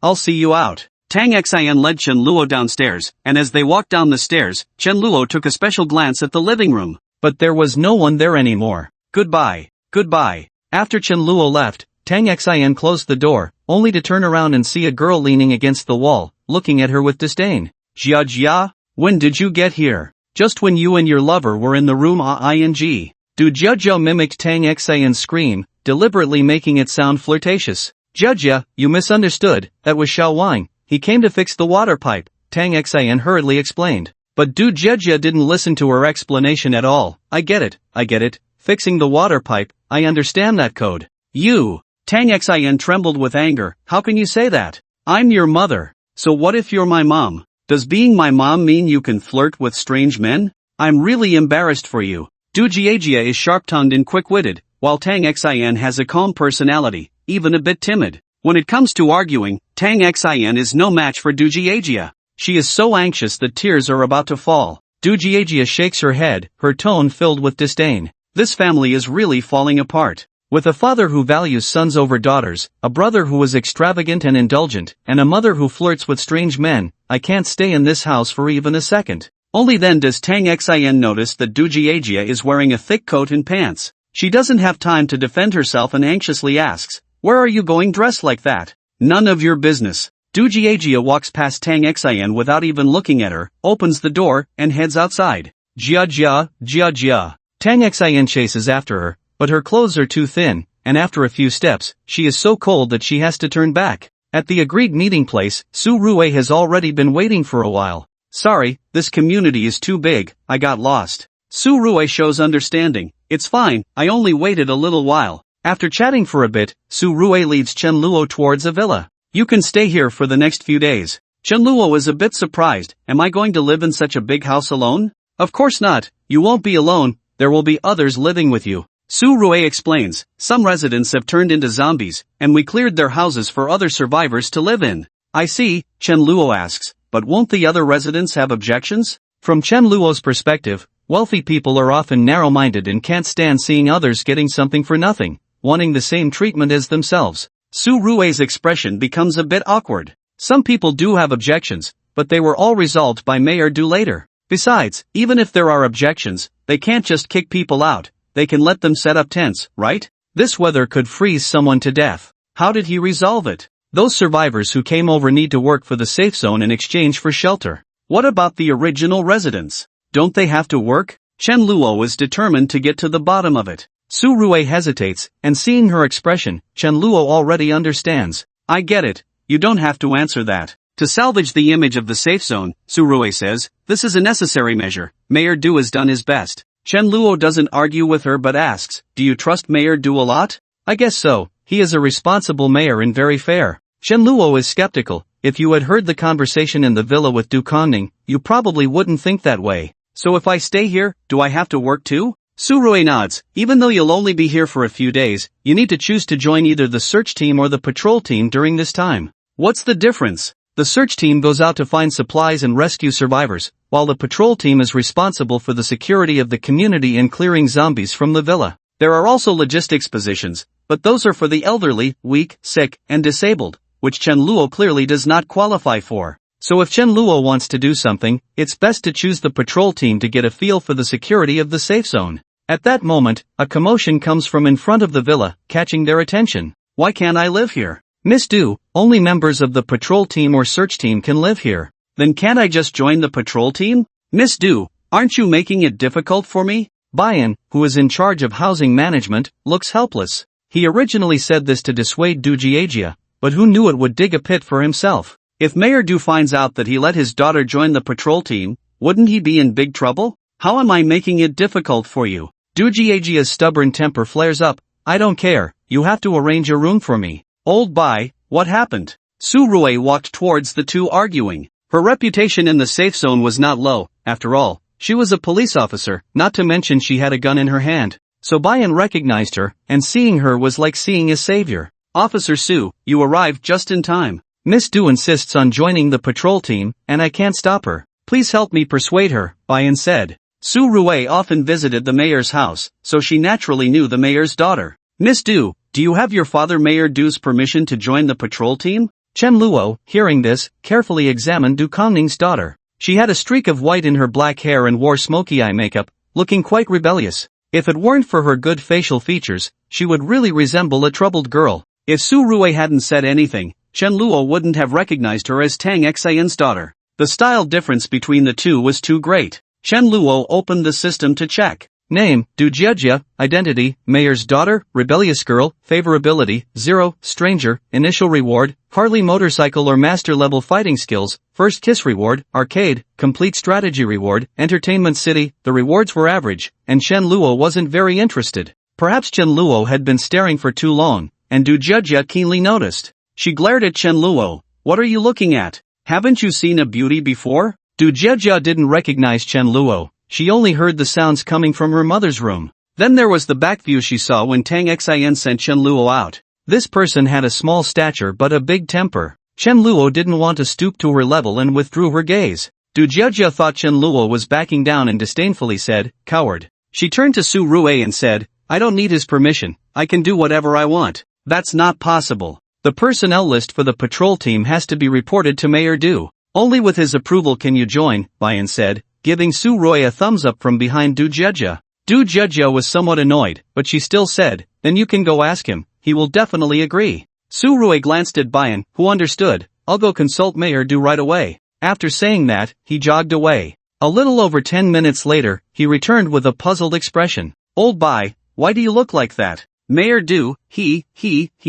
I'll see you out." Tang Xin led Chen Luo downstairs, and as they walked down the stairs, Chen Luo took a special glance at the living room. But there was no one there anymore. Goodbye. Goodbye. After Chen Luo left, Tang Xin closed the door, only to turn around and see a girl leaning against the wall, looking at her with disdain. "Jia Jia? When did you get here?" "Just when you and your lover were in the room ing. Du Jia Jia mimicked Tang Xin's scream, deliberately making it sound flirtatious. "Jia Jia, you misunderstood, that was Xiao Wang, he came to fix the water pipe," Tang Xin hurriedly explained. But Du Jia Jia didn't listen to her explanation at all. I get it, fixing the water pipe, I understand that code." "You!" Tang Xin trembled with anger. "How can you say that? I'm your mother. So what if you're my mom? Does being my mom mean you can flirt with strange men? I'm really embarrassed for you." Du Jiajia is sharp-tongued and quick-witted, while Tang Xin has a calm personality, even a bit timid. When it comes to arguing, Tang Xin is no match for Du Jiajia. She is so anxious that tears are about to fall. Du Jiajia shakes her head, her tone filled with disdain. "This family is really falling apart. With a father who values sons over daughters, a brother who is extravagant and indulgent, and a mother who flirts with strange men, I can't stay in this house for even a second." Only then does Tang Xin notice that Du Jiajia is wearing a thick coat and pants. She doesn't have time to defend herself and anxiously asks, "Where are you going dressed like that?" "None of your business." Du Jiajia walks past Tang Xin without even looking at her, opens the door, and heads outside. "Jia Jia, Jia Jia." Tang Xin chases after her, but her clothes are too thin, and after a few steps, she is so cold that she has to turn back. At the agreed meeting place, Su Rui has already been waiting for a while. "Sorry, this community is too big, I got lost." Su Rui shows understanding. "It's fine, I only waited a little while." After chatting for a bit, Su Rui leads Chen Luo towards a villa. "You can stay here for the next few days." Chen Luo is a bit surprised. "Am I going to live in such a big house alone?" "Of course not, you won't be alone, there will be others living with you." Su Rui explains, "Some residents have turned into zombies, and we cleared their houses for other survivors to live in." "I see," Chen Luo asks, "but won't the other residents have objections?" From Chen Luo's perspective, wealthy people are often narrow-minded and can't stand seeing others getting something for nothing, wanting the same treatment as themselves. Su Rui's expression becomes a bit awkward. Some people do have objections, but they were all resolved by Mayor Du later. Besides, even if there are objections, they can't just kick people out, they can let them set up tents, right? This weather could freeze someone to death. How did he resolve it? Those survivors who came over need to work for the safe zone in exchange for shelter. What about the original residents? Don't they have to work? Chen Luo is determined to get to the bottom of it. Su Rui hesitates, and seeing her expression, Chen Luo already understands. "I get it, you don't have to answer that." To salvage the image of the safe zone, Su Rui says, "This is a necessary measure, Mayor Du has done his best." Chen Luo doesn't argue with her but asks, "Do you trust Mayor Du a lot?" "I guess so, he is a responsible mayor and very fair." Chen Luo is skeptical. "If you had heard the conversation in the villa with Du Kongning, you probably wouldn't think that way. So if I stay here, do I have to work too?" Su Rui nods. "Even though you'll only be here for a few days, you need to choose to join either the search team or the patrol team during this time." "What's the difference?" The search team goes out to find supplies and rescue survivors, while the patrol team is responsible for the security of the community and clearing zombies from the villa. There are also logistics positions, but those are for the elderly, weak, sick, and disabled, which Chen Luo clearly does not qualify for. So if Chen Luo wants to do something, it's best to choose the patrol team to get a feel for the security of the safe zone. At that moment, a commotion comes from in front of the villa, catching their attention. Why can't I live here? Miss Du, only members of the patrol team or search team can live here. Then can't I just join the patrol team? Miss Du, aren't you making it difficult for me? Bayan, who is in charge of housing management, looks helpless. He originally said this to dissuade Du Jiajia, but who knew it would dig a pit for himself. If Mayor Du finds out that he let his daughter join the patrol team, wouldn't he be in big trouble? How am I making it difficult for you? Du Jiajia's stubborn temper flares up. I don't care, you have to arrange a room for me. Old Bai, what happened? Su Rui walked towards the two arguing. Her reputation in the safe zone was not low, after all. She was a police officer, not to mention she had a gun in her hand. So Bayan recognized her, and seeing her was like seeing a savior. Officer Su, you arrived just in time. Miss Du insists on joining the patrol team, and I can't stop her. Please help me persuade her, Bayan said. Su Rui often visited the mayor's house, so she naturally knew the mayor's daughter. Miss Du, do you have your father Mayor Du's permission to join the patrol team? Chen Luo, hearing this, carefully examined Du Kongning's daughter. She had a streak of white in her black hair and wore smoky eye makeup, looking quite rebellious. If it weren't for her good facial features, she would really resemble a troubled girl. If Su Rui hadn't said anything, Chen Luo wouldn't have recognized her as Tang Xian's daughter. The style difference between the two was too great. Chen Luo opened the system to check. Name, Du Jiejia, identity, mayor's daughter, rebellious girl, favorability, 0, stranger, initial reward, Harley motorcycle or master level fighting skills, first kiss reward, arcade, complete strategy reward, entertainment city. The rewards were average, and Chen Luo wasn't very interested. Perhaps Chen Luo had been staring for too long, and Du Jiejia keenly noticed. She glared at Chen Luo. What are you looking at? Haven't you seen a beauty before? Du Jiejia didn't recognize Chen Luo. She only heard the sounds coming from her mother's room. Then there was the back view she saw when Tang Xian sent Chen Luo out. This person had a small stature but a big temper. Chen Luo didn't want to stoop to her level and withdrew her gaze. Du Jiejia thought Chen Luo was backing down and disdainfully said, "Coward." She turned to Su Rui and said, "I don't need his permission, I can do whatever I want." That's not possible. The personnel list for the patrol team has to be reported to Mayor Du. Only with his approval can you join, Bayan said, giving Su Rui a thumbs up from behind Du Jiejia. Du Jiejia was somewhat annoyed, but she still said, "Then you can go ask him, he will definitely agree." Su Rui glanced at Bayan, who understood. "I'll go consult Mayor Du right away." After saying that, he jogged away. A little over 10 minutes later, he returned with a puzzled expression. "Old Bai, why do you look like that?" Mayor Du, he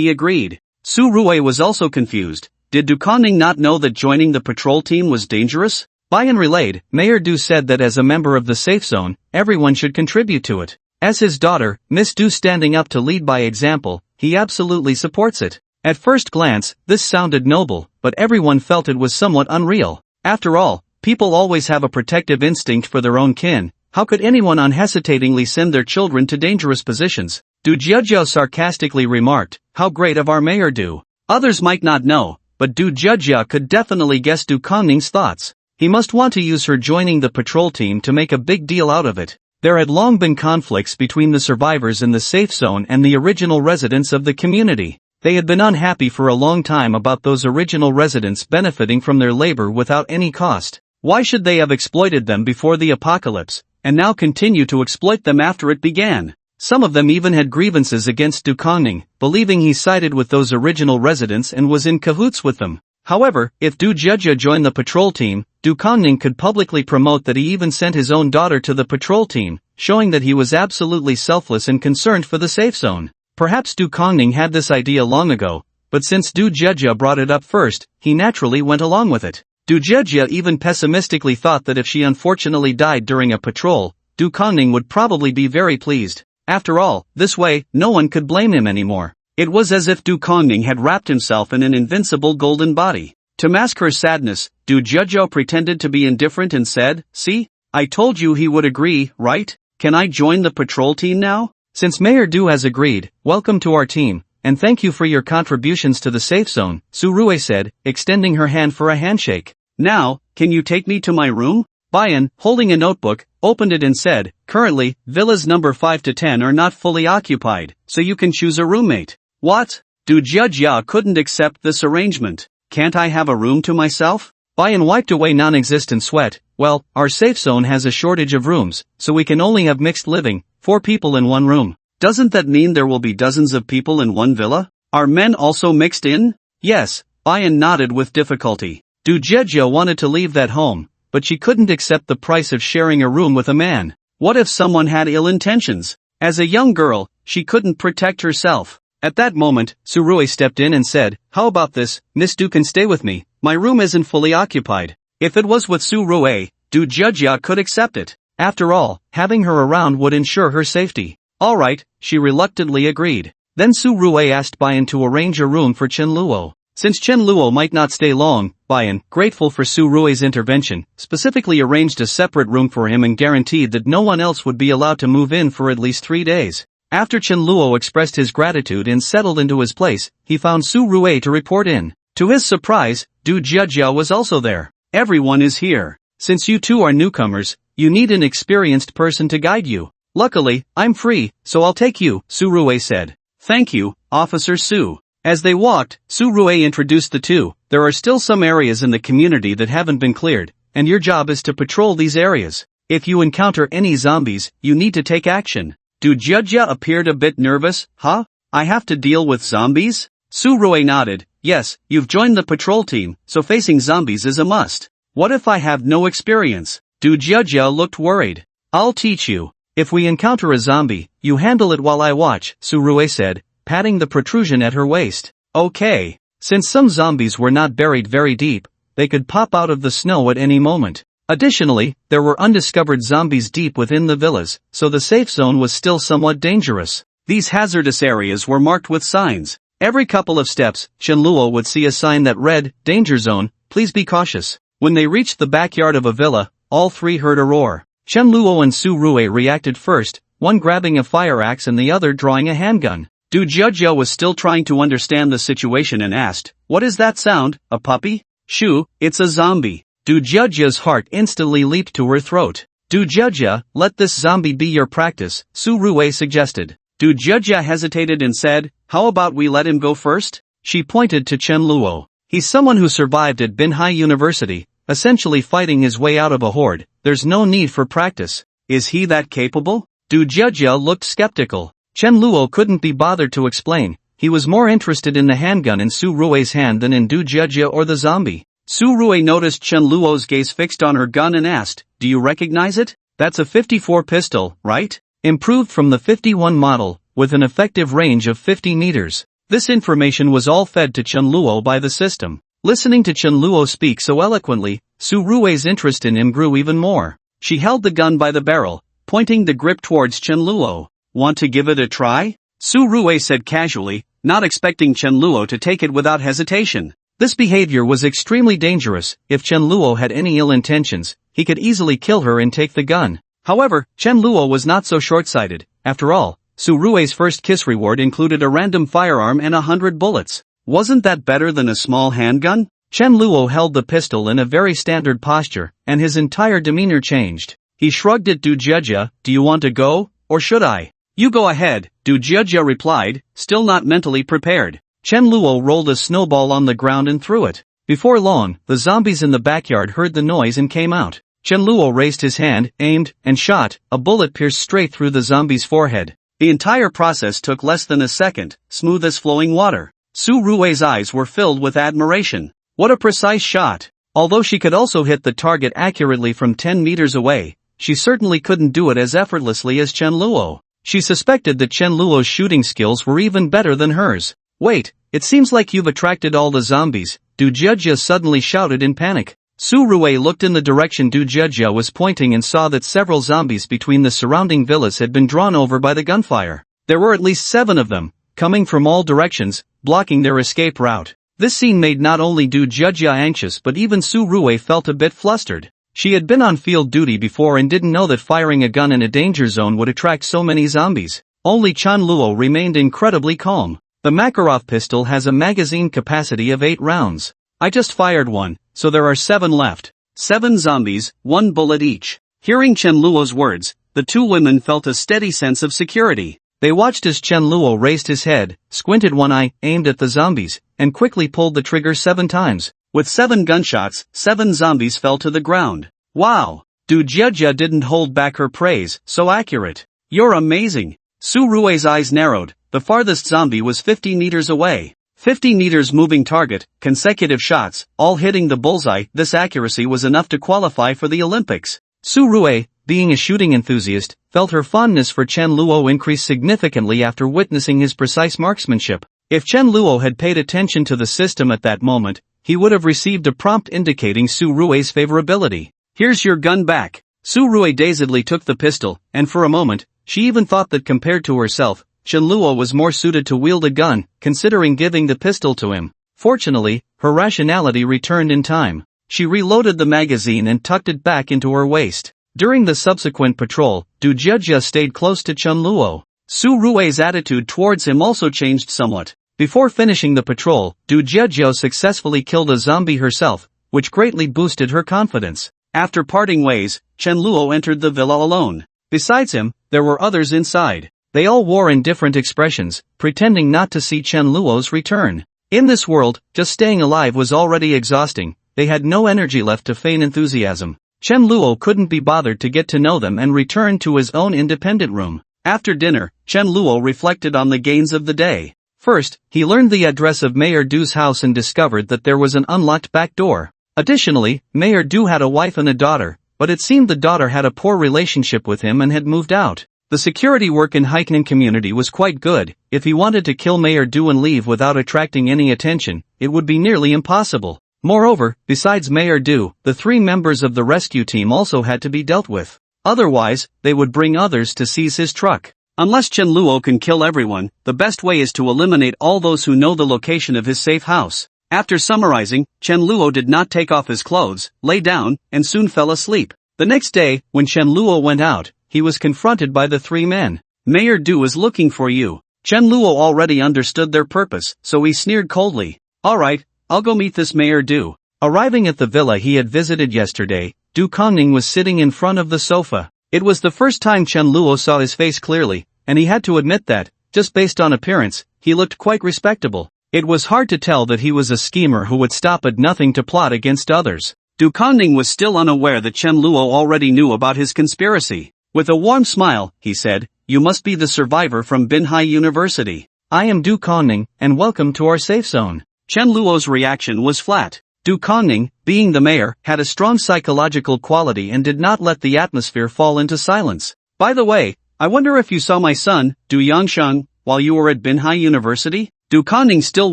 agreed. Su Rui was also confused. Did Du Konning not know that joining the patrol team was dangerous? Bayan relayed, Mayor Du said that as a member of the safe zone, everyone should contribute to it. As his daughter, Miss Du standing up to lead by example, he absolutely supports it. At first glance, this sounded noble, but everyone felt it was somewhat unreal. After all, people always have a protective instinct for their own kin. How could anyone unhesitatingly send their children to dangerous positions? Du Jiejia sarcastically remarked, "How great of our Mayor Du." Others might not know, but Du Jiejia could definitely guess Du Konning's thoughts. He must want to use her joining the patrol team to make a big deal out of it. There had long been conflicts between the survivors in the safe zone and the original residents of the community. They had been unhappy for a long time about those original residents benefiting from their labor without any cost. Why should they have exploited them before the apocalypse, and now continue to exploit them after it began? Some of them even had grievances against Du Konning, believing he sided with those original residents and was in cahoots with them. However, if Du Jiejia joined the patrol team, Du Konning could publicly promote that he even sent his own daughter to the patrol team, showing that he was absolutely selfless and concerned for the safe zone. Perhaps Du Konning had this idea long ago, but since Du Jiejia brought it up first, he naturally went along with it. Du Jiejia even pessimistically thought that if she unfortunately died during a patrol, Du Konning would probably be very pleased. After all, this way, no one could blame him anymore. It was as if Du Konning had wrapped himself in an invincible golden body. To mask her sadness, Du Jiejia pretended to be indifferent and said, "See? I told you he would agree, right? Can I join the patrol team now?" Since Mayor Du has agreed, welcome to our team, and thank you for your contributions to the safe zone, Su Rui said, extending her hand for a handshake. Now, can you take me to my room? Bayan, holding a notebook, opened it and said, currently, villas number 5 to 10 are not fully occupied, so you can choose a roommate. What? Du Jiejia couldn't accept this arrangement. Can't I have a room to myself? Bayan wiped away non-existent sweat. Well, our safe zone has a shortage of rooms, so we can only have mixed living, 4 people in one room. Doesn't that mean there will be dozens of people in one villa? Are men also mixed in? Yes, Bayan nodded with difficulty. Du Jejia wanted to leave that home, but she couldn't accept the price of sharing a room with a man. What if someone had ill intentions? As a young girl, she couldn't protect herself. At that moment, Surui stepped in and said, "How about this, Miss Du can stay with me, my room isn't fully occupied." If it was with Surui, Du Jejia could accept it. After all, having her around would ensure her safety. Alright, she reluctantly agreed. Then Surui asked Bayan to arrange a room for Chenluo. Since Chenluo might not stay long, Bayan, grateful for Surui's intervention, specifically arranged a separate room for him and guaranteed that no one else would be allowed to move in for at least 3 days. After Chenluo expressed his gratitude and settled into his place, he found Surui to report in. To his surprise, Du Jejia was also there. "Everyone is here. Since you two are newcomers, you need an experienced person to guide you. Luckily, I'm free, so I'll take you," Surui said. "Thank you, Officer Su." As they walked, Surui introduced the two. "There are still some areas in the community that haven't been cleared, and your job is to patrol these areas. If you encounter any zombies, you need to take action." Du Jejia appeared a bit nervous. "Huh? I have to deal with zombies?" Surui nodded. "Yes, you've joined the patrol team, so facing zombies is a must." "What if I have no experience?" Du Jejia looked worried. "I'll teach you. If we encounter a zombie, you handle it while I watch," Surui said, patting the protrusion at her waist. "Okay." Since some zombies were not buried very deep, they could pop out of the snow at any moment. Additionally, there were undiscovered zombies deep within the villas, so the safe zone was still somewhat dangerous. These hazardous areas were marked with signs. Every couple of steps, Chenluo would see a sign that read, "Danger Zone, please be cautious." When they reached the backyard of a villa, all three heard a roar. Chenluo and Surui reacted first, one grabbing a fire axe and the other drawing a handgun. Du Jejia was still trying to understand the situation and asked, "What is that sound, a puppy?" "Shoo, it's a zombie." Du Jejia's heart instantly leaped to her throat. "Du Jejia, let this zombie be your practice," Surui suggested. Du Jejia hesitated and said, "How about we let him go first?" She pointed to Chenluo. "He's someone who survived at Binhai University, essentially fighting his way out of a horde. There's no need for practice." "Is he that capable?" Du Jejia looked skeptical. Chenluo couldn't be bothered to explain. He was more interested in the handgun in Surui's hand than in Du Jejia or the zombie. Surui noticed Chenluo's gaze fixed on her gun and asked, "Do you recognize it? That's a 54 pistol, right? Improved from the 51 model, with an effective range of 50 meters. This information was all fed to Chenluo by the system. Listening to Chenluo speak so eloquently, Surui's interest in him grew even more. She held the gun by the barrel, pointing the grip towards Chenluo. "Want to give it a try?" Surui said casually, not expecting Chenluo to take it without hesitation. This behavior was extremely dangerous. If Chenluo had any ill intentions, he could easily kill her and take the gun. However, Chenluo was not so short-sighted. After all, Surui's first kiss reward included a random firearm and 100 bullets. Wasn't that better than a small handgun? Chenluo held the pistol in a very standard posture, and his entire demeanor changed. He shrugged at Du Jejia. "Do you want to go, or should I?" "You go ahead," Du Jejia replied, still not mentally prepared. Chenluo rolled a snowball on the ground and threw it. Before long, the zombies in the backyard heard the noise and came out. Chenluo raised his hand, aimed, and shot. A bullet pierced straight through the zombie's forehead. The entire process took less than a second, smooth as flowing water. Surui's eyes were filled with admiration. What a precise shot! Although she could also hit the target accurately from 10 meters away, she certainly couldn't do it as effortlessly as Chenluo. She suspected that Chenluo's shooting skills were even better than hers. "Wait, it seems like you've attracted all the zombies," Du Jejia suddenly shouted in panic. Surui looked in the direction Du Jejia was pointing and saw that several zombies between the surrounding villas had been drawn over by the gunfire. There were at least 7 of them, coming from all directions, blocking their escape route. This scene made not only Du Jejia anxious but even Surui felt a bit flustered. She had been on field duty before and didn't know that firing a gun in a danger zone would attract so many zombies. Only Chenluo remained incredibly calm. The Makarov pistol has a magazine capacity of 8 rounds. I just fired one, so there are 7 left. 7 zombies, 1 bullet each. Hearing Chenluo's words, the two women felt a steady sense of security. They watched as Chenluo raised his head, squinted one eye, aimed at the zombies, and quickly pulled the trigger 7 times. With 7 gunshots, 7 zombies fell to the ground. Wow! Du Jiejia didn't hold back her praise, so accurate. You're amazing. Su Rui's eyes narrowed, the farthest zombie was 50 meters away. 50 meters moving target, consecutive shots, all hitting the bullseye. This accuracy was enough to qualify for the Olympics. Su Rui, being a shooting enthusiast, felt her fondness for Chen Luo increase significantly after witnessing his precise marksmanship. If Chen Luo had paid attention to the system at that moment, he would have received a prompt indicating Su Rui's favorability. Here's your gun back. Su Rui dazedly took the pistol, and for a moment, she even thought that compared to herself, Chen Luo was more suited to wield a gun, considering giving the pistol to him. Fortunately, her rationality returned in time. She reloaded the magazine and tucked it back into her waist. During the subsequent patrol, Du Jiejia stayed close to Chen Luo. Su Rui's attitude towards him also changed somewhat. Before finishing the patrol, Du Jiejia successfully killed a zombie herself, which greatly boosted her confidence. After parting ways, Chen Luo entered the villa alone. Besides him, there were others inside. They all wore indifferent expressions, pretending not to see Chen Luo's return. In this world, just staying alive was already exhausting. They had no energy left to feign enthusiasm. Chen Luo couldn't be bothered to get to know them and returned to his own independent room. After dinner, Chen Luo reflected on the gains of the day. First, he learned the address of Mayor Du's house and discovered that there was an unlocked back door. Additionally, Mayor Du had a wife and a daughter, but it seemed the daughter had a poor relationship with him and had moved out. The security work in Haiknan community was quite good. If he wanted to kill Mayor Du and leave without attracting any attention, it would be nearly impossible. Moreover, besides Mayor Du, the 3 members of the rescue team also had to be dealt with. Otherwise, they would bring others to seize his truck. Unless Chen Luo can kill everyone, the best way is to eliminate all those who know the location of his safe house. After summarizing, Chen Luo did not take off his clothes, lay down, and soon fell asleep. The next day, when Chen Luo went out, he was confronted by the 3 men. Mayor Du is looking for you. Chen Luo already understood their purpose, so he sneered coldly. Alright, I'll go meet this Mayor Du. Arriving at the villa he had visited yesterday, Du Kongning was sitting in front of the sofa. It was the first time Chen Luo saw his face clearly, and he had to admit that, just based on appearance, he looked quite respectable. It was hard to tell that he was a schemer who would stop at nothing to plot against others. Du Kongning was still unaware that Chen Luo already knew about his conspiracy. With a warm smile, he said, "You must be the survivor from Binhai University. I am Du Kongning, and welcome to our safe zone." Chen Luo's reaction was flat. Du Kongning, being the mayor, had a strong psychological quality and did not let the atmosphere fall into silence. "By the way, I wonder if you saw my son, Du Yangsheng, while you were at Binhai University?" Du Kongning still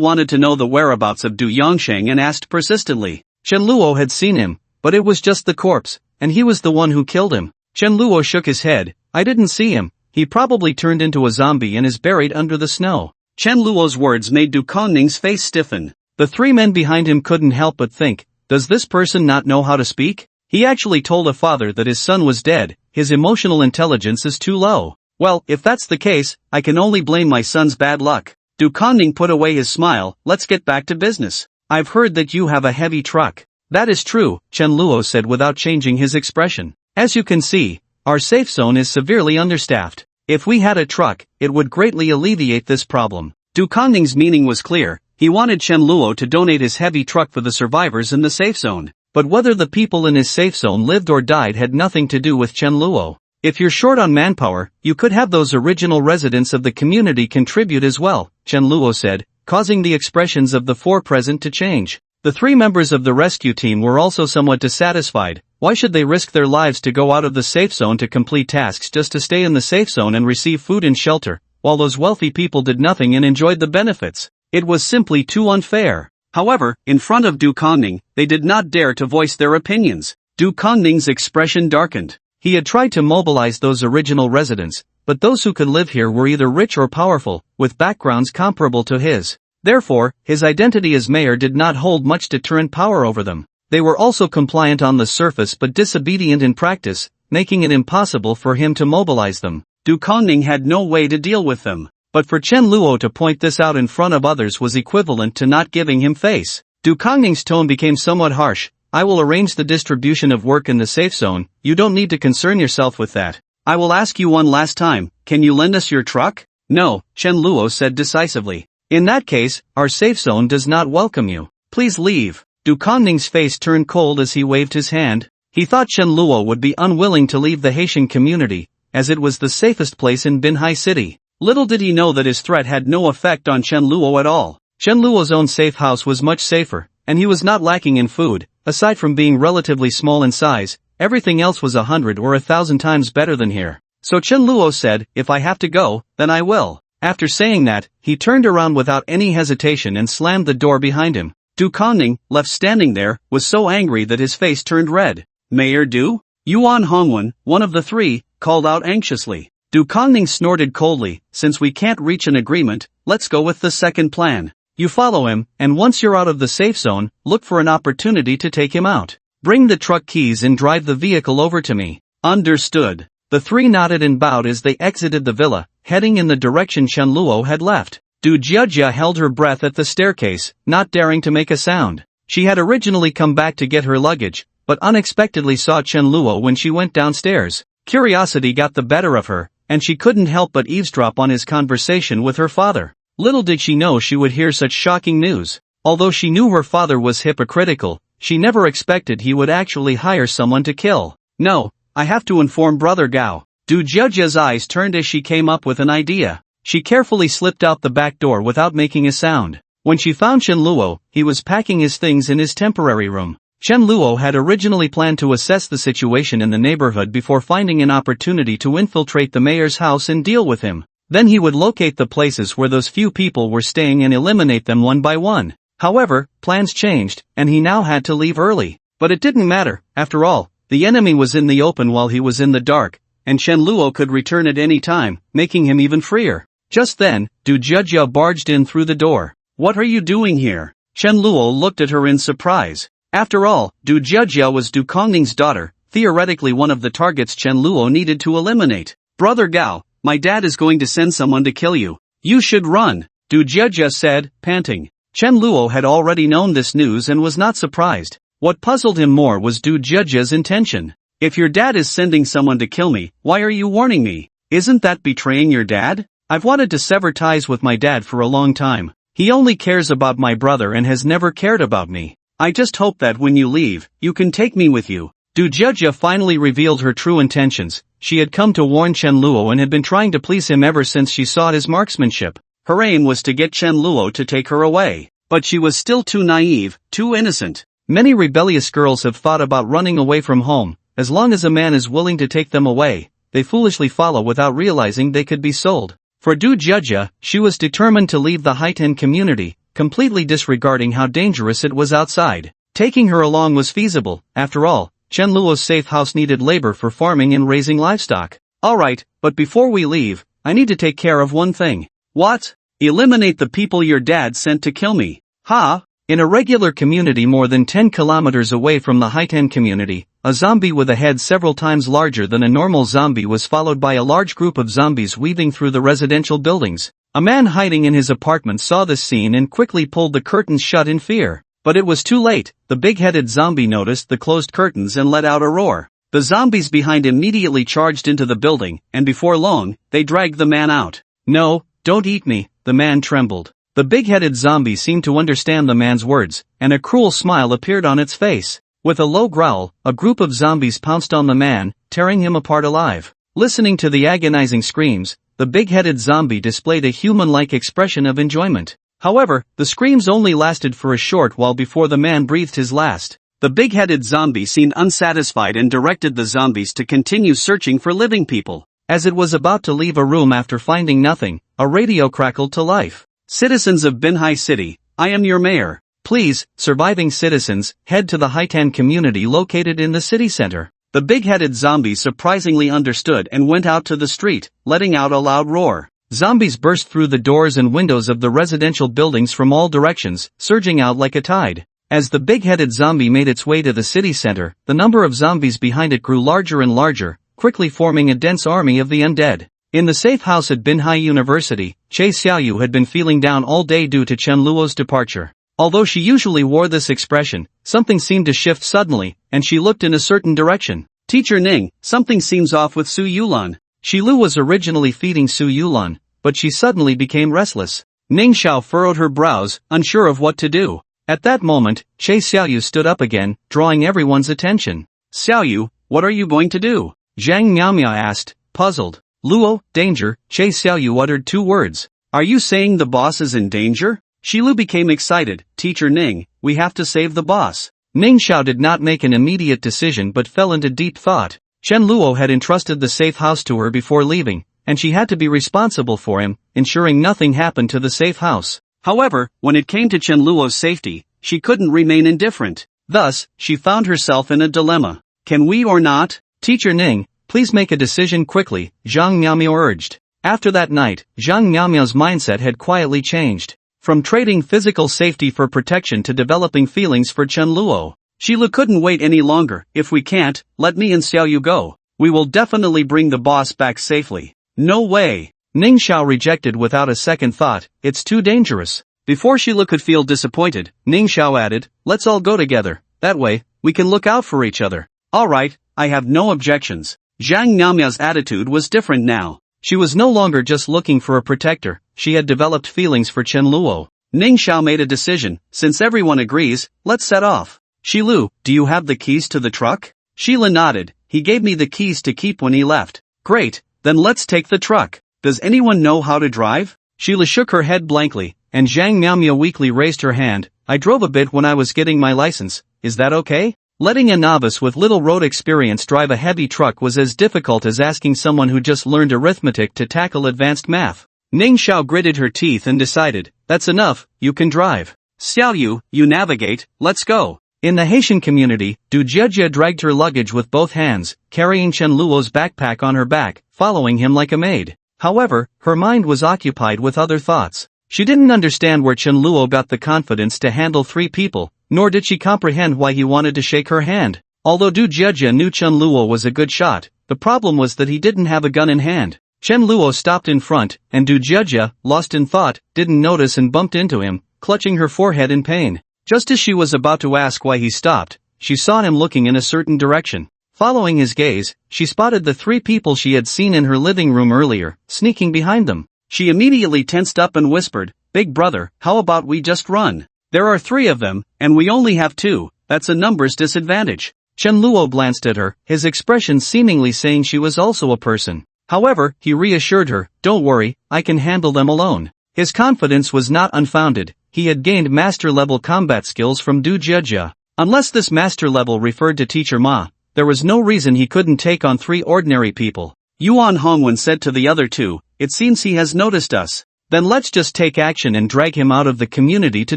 wanted to know the whereabouts of Du Yangsheng and asked persistently. Chen Luo had seen him, but it was just the corpse, and he was the one who killed him. Chen Luo shook his head. "I didn't see him. He probably turned into a zombie and is buried under the snow." Chen Luo's words made Du Kongning's face stiffen. The 3 men behind him couldn't help but think, does this person not know how to speak? He actually told a father that his son was dead. His emotional intelligence is too low. Well, if that's the case, I can only blame my son's bad luck. Du Kongning put away his smile. "Let's get back to business. I've heard that you have a heavy truck." "That is true," Chen Luo said without changing his expression. "As you can see, our safe zone is severely understaffed. If we had a truck, it would greatly alleviate this problem." Du Kongning's meaning was clear. He wanted Chen Luo to donate his heavy truck for the survivors in the safe zone. But whether the people in his safe zone lived or died had nothing to do with Chen Luo. If you're short on manpower, you could have those original residents of the community contribute as well, Chen Luo said, causing the expressions of the 4 present to change. The 3 members of the rescue team were also somewhat dissatisfied. Why should they risk their lives to go out of the safe zone to complete tasks just to stay in the safe zone and receive food and shelter, while those wealthy people did nothing and enjoyed the benefits? It was simply too unfair. However, in front of Du Kongning, they did not dare to voice their opinions. Du Kongning's expression darkened. He had tried to mobilize those original residents, but those who could live here were either rich or powerful, with backgrounds comparable to his. Therefore, his identity as mayor did not hold much deterrent power over them. They were also compliant on the surface but disobedient in practice, making it impossible for him to mobilize them. Du Kongning had no way to deal with them. But for Chen Luo to point this out in front of others was equivalent to not giving him face. Du Kongning's tone became somewhat harsh. "I will arrange the distribution of work in the safe zone, you don't need to concern yourself with that. I will ask you one last time, can you lend us your truck?" "No," Chen Luo said decisively. "In that case, our safe zone does not welcome you. Please leave." Du Kongning's face turned cold as he waved his hand. He thought Chen Luo would be unwilling to leave the Haitian community, as it was the safest place in Binhai City. Little did he know that his threat had no effect on Chen Luo at all. Chen Luo's own safe house was much safer, and he was not lacking in food. Aside from being relatively small in size, everything else was 100 or 1,000 times better than here. So Chen Luo said, "If I have to go, then I will." After saying that, he turned around without any hesitation and slammed the door behind him. Du Kongning, left standing there, was so angry that his face turned red. "Mayor Du?" Yuan Hongwen, one of the three, called out anxiously. Du Kongning snorted coldly, "Since we can't reach an agreement, let's go with the second plan. You follow him, and once you're out of the safe zone, look for an opportunity to take him out. Bring the truck keys and drive the vehicle over to me." "Understood." The three nodded and bowed as they exited the villa, heading in the direction Chen Luo had left. Du Jiajia held her breath at the staircase, not daring to make a sound. She had originally come back to get her luggage, but unexpectedly saw Chen Luo when she went downstairs. Curiosity got the better of her, and she couldn't help but eavesdrop on his conversation with her father. Little did she know she would hear such shocking news. Although she knew her father was hypocritical, she never expected he would actually hire someone to kill. "No, I have to inform Brother Gao." Du Jiajia's eyes turned as she came up with an idea. She carefully slipped out the back door without making a sound. When she found Chen Luo, he was packing his things in his temporary room. Chen Luo had originally planned to assess the situation in the neighborhood before finding an opportunity to infiltrate the mayor's house and deal with him. Then he would locate the places where those few people were staying and eliminate them one by one. However, plans changed, and he now had to leave early. But it didn't matter. After all, the enemy was in the open while he was in the dark, and Chen Luo could return at any time, making him even freer. Just then, Du Jiajia barged in through the door. "What are you doing here?" Chen Luo looked at her in surprise. After all, Du Jiajia was Du Kongning's daughter, theoretically one of the targets Chen Luo needed to eliminate. "Brother Gao, my dad is going to send someone to kill you. You should run," Du Jiajia said, panting. Chen Luo had already known this news and was not surprised. What puzzled him more was Du Jiajia's intention. "If your dad is sending someone to kill me, why are you warning me? Isn't that betraying your dad? I've wanted to sever ties with my dad for a long time. He only cares about my brother and has never cared about me. I just hope that when you leave, you can take me with you." Du Jiajia finally revealed her true intentions. She had come to warn Chen Luo and had been trying to please him ever since she saw his marksmanship. Her aim was to get Chen Luo to take her away. But she was still too naive, too innocent. Many rebellious girls have thought about running away from home. As long as a man is willing to take them away, they foolishly follow without realizing they could be sold. For Du Jiajia, she was determined to leave the Haitian community, completely disregarding how dangerous it was outside. Taking her along was feasible. After all, Chen Luo's safe house needed labor for farming and raising livestock. "Alright, but before we leave, I need to take care of one thing." "What?" "Eliminate the people your dad sent to kill me." "Ha?" In a regular community more than 10 kilometers away from the Haitian community, a zombie with a head several times larger than a normal zombie was followed by a large group of zombies weaving through the residential buildings. A man hiding in his apartment saw this scene and quickly pulled the curtains shut in fear. But it was too late. The big-headed zombie noticed the closed curtains and let out a roar. The zombies behind immediately charged into the building, and before long, they dragged the man out. "No, don't eat me," the man trembled. The big-headed zombie seemed to understand the man's words, and a cruel smile appeared on its face. With a low growl, a group of zombies pounced on the man, tearing him apart alive. Listening to the agonizing screams, the big-headed zombie displayed a human-like expression of enjoyment. However, the screams only lasted for a short while before the man breathed his last. The big-headed zombie seemed unsatisfied and directed the zombies to continue searching for living people. As it was about to leave a room after finding nothing, a radio crackled to life. "Citizens of Binhai City, I am your mayor. Please, surviving citizens, head to the Haitian community located in the city center." The big-headed zombie surprisingly understood and went out to the street, letting out a loud roar. Zombies burst through the doors and windows of the residential buildings from all directions, surging out like a tide. As the big-headed zombie made its way to the city center, the number of zombies behind it grew larger and larger, quickly forming a dense army of the undead. In the safe house at Binhai University, Che Xiaoyu had been feeling down all day due to Chen Luo's departure. Although she usually wore this expression, something seemed to shift suddenly, and she looked in a certain direction. "Teacher Ning, something seems off with Su Yulan." Shilu was originally feeding Su Yulan, but she suddenly became restless. Ning Xiao furrowed her brows, unsure of what to do. At that moment, Che Xiaoyu stood up again, drawing everyone's attention. Xiaoyu, what are you going to do? Zhang Miaomia asked, puzzled. Luo, danger, Che Xiaoyu uttered 2 words. Are you saying the boss is in danger? Shilu became excited. Teacher Ning, we have to save the boss. Ning Xiao did not make an immediate decision but fell into deep thought. Chen Luo had entrusted the safe house to her before leaving, and she had to be responsible for him, ensuring nothing happened to the safe house. However, when it came to Chen Luo's safety, she couldn't remain indifferent. Thus, she found herself in a dilemma. Can we or not? Teacher Ning, please make a decision quickly, Zhang Miaomia urged. After that night, Zhang Miaomia's mindset had quietly changed. From trading physical safety for protection to developing feelings for Chen Luo. Shilu couldn't wait any longer. If we can't, let me and Xiaoyu go. We will definitely bring the boss back safely. No way. Ning Xiao rejected without a second thought, it's too dangerous. Before Shilu could feel disappointed, Ning Xiao added, let's all go together. That way, we can look out for each other. Alright, I have no objections. Zhang Miaomia's attitude was different now. She was no longer just looking for a protector, she had developed feelings for Chen Luo. Ning Xiao made a decision, since everyone agrees, let's set off. Shilu, do you have the keys to the truck? Sheila nodded, he gave me the keys to keep when he left. Great, then let's take the truck. Does anyone know how to drive? Sheila shook her head blankly, and Zhang Miaomia weakly raised her hand. I drove a bit when I was getting my license, is that okay? Letting a novice with little road experience drive a heavy truck was as difficult as asking someone who just learned arithmetic to tackle advanced math. Ning Xiao gritted her teeth and decided, that's enough, you can drive. Xiaoyu, you navigate, let's go. In the Haitian community, Du Jiejie dragged her luggage with both hands, carrying Chen Luo's backpack on her back, following him like a maid. However, her mind was occupied with other thoughts. She didn't understand where Chen Luo got the confidence to handle 3 people, nor did she comprehend why he wanted to shake her hand. Although Du Jiejie knew Chen Luo was a good shot, the problem was that he didn't have a gun in hand. Chen Luo stopped in front, and Du Jiejie, lost in thought, didn't notice and bumped into him, clutching her forehead in pain. Just as she was about to ask why he stopped, she saw him looking in a certain direction. Following his gaze, she spotted the 3 people she had seen in her living room earlier, sneaking behind them. She immediately tensed up and whispered, Big brother, how about we just run? There are 3 of them, and we only have 2, that's a numbers disadvantage. Chen Luo glanced at her, his expression seemingly saying she was also a person. However, he reassured her, don't worry, I can handle them alone. His confidence was not unfounded, he had gained master-level combat skills from Du Jiejie. Unless this master level referred to Teacher Ma, there was no reason he couldn't take on 3 ordinary people. Yuan Hongwen said to the other 2, it seems he has noticed us. Then let's just take action and drag him out of the community to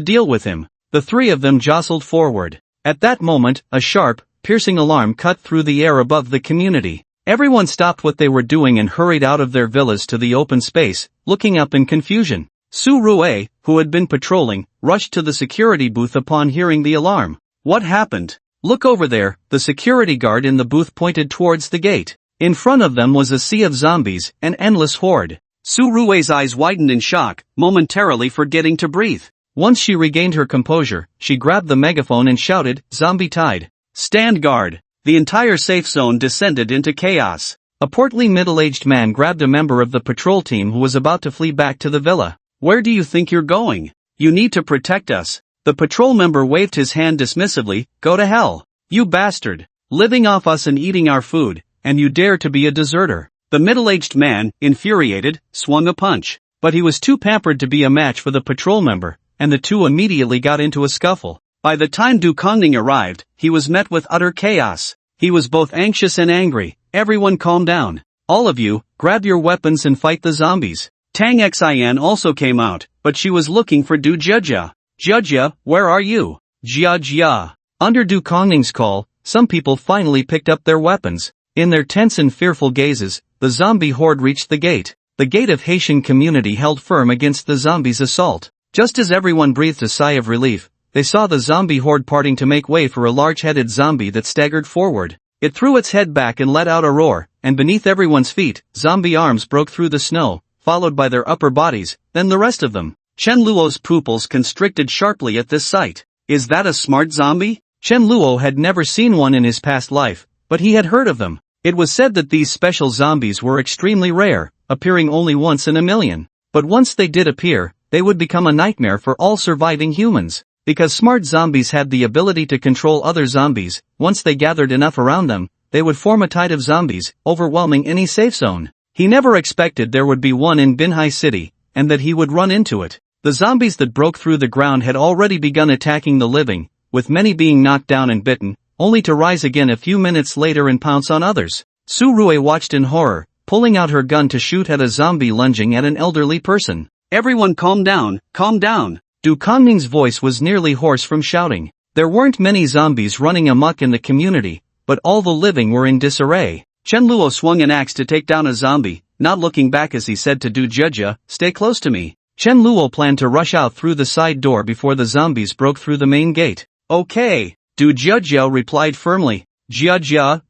deal with him. The 3 of them jostled forward. At that moment, a sharp, piercing alarm cut through the air above the community. Everyone stopped what they were doing and hurried out of their villas to the open space, looking up in confusion. Su Rue, who had been patrolling, rushed to the security booth upon hearing the alarm. What happened? Look over there, the security guard in the booth pointed towards the gate. In front of them was a sea of zombies, an endless horde. Su Rue's eyes widened in shock, momentarily forgetting to breathe. Once she regained her composure, she grabbed the megaphone and shouted, Zombie tide. Stand guard. The entire safe zone descended into chaos. A portly middle-aged man grabbed a member of the patrol team who was about to flee back to the villa. Where do you think you're going? You need to protect us. The patrol member waved his hand dismissively, go to hell. You bastard. Living off us and eating our food, and you dare to be a deserter. The middle-aged man, infuriated, swung a punch. But he was too pampered to be a match for the patrol member, and the 2 immediately got into a scuffle. By the time Du Kongning arrived, he was met with utter chaos. He was both anxious and angry. Everyone calm down. All of you, grab your weapons and fight the zombies. Tang Xian also came out, but she was looking for Du Jiejie. Jiejie, where are you? Jiejie. Under Du Kongning's call, some people finally picked up their weapons. In their tense and fearful gazes, the zombie horde reached the gate. The gate of Haitian community held firm against the zombies' assault. Just as everyone breathed a sigh of relief, they saw the zombie horde parting to make way for a large-headed zombie that staggered forward. It threw its head back and let out a roar, and beneath everyone's feet, zombie arms broke through the snow, followed by their upper bodies, then the rest of them. Chen Luo's pupils constricted sharply at this sight. Is that a smart zombie? Chen Luo had never seen one in his past life, but he had heard of them. It was said that these special zombies were extremely rare, appearing only once in a million. But once they did appear, they would become a nightmare for all surviving humans. Because smart zombies had the ability to control other zombies, once they gathered enough around them, they would form a tide of zombies, overwhelming any safe zone. He never expected there would be one in Binhai City, and that he would run into it. The zombies that broke through the ground had already begun attacking the living, with many being knocked down and bitten, only to rise again a few minutes later and pounce on others. Su-Rue watched in horror, pulling out her gun to shoot at a zombie lunging at an elderly person. "Everyone calm down, calm down." Du Kongning's voice was nearly hoarse from shouting. There weren't many zombies running amok in the community, but all the living were in disarray. Chen Luo swung an axe to take down a zombie, not looking back as he said to Du Jia, "Stay close to me." Chen Luo planned to rush out through the side door before the zombies broke through the main gate. "Okay," Du Jia replied firmly. Jia.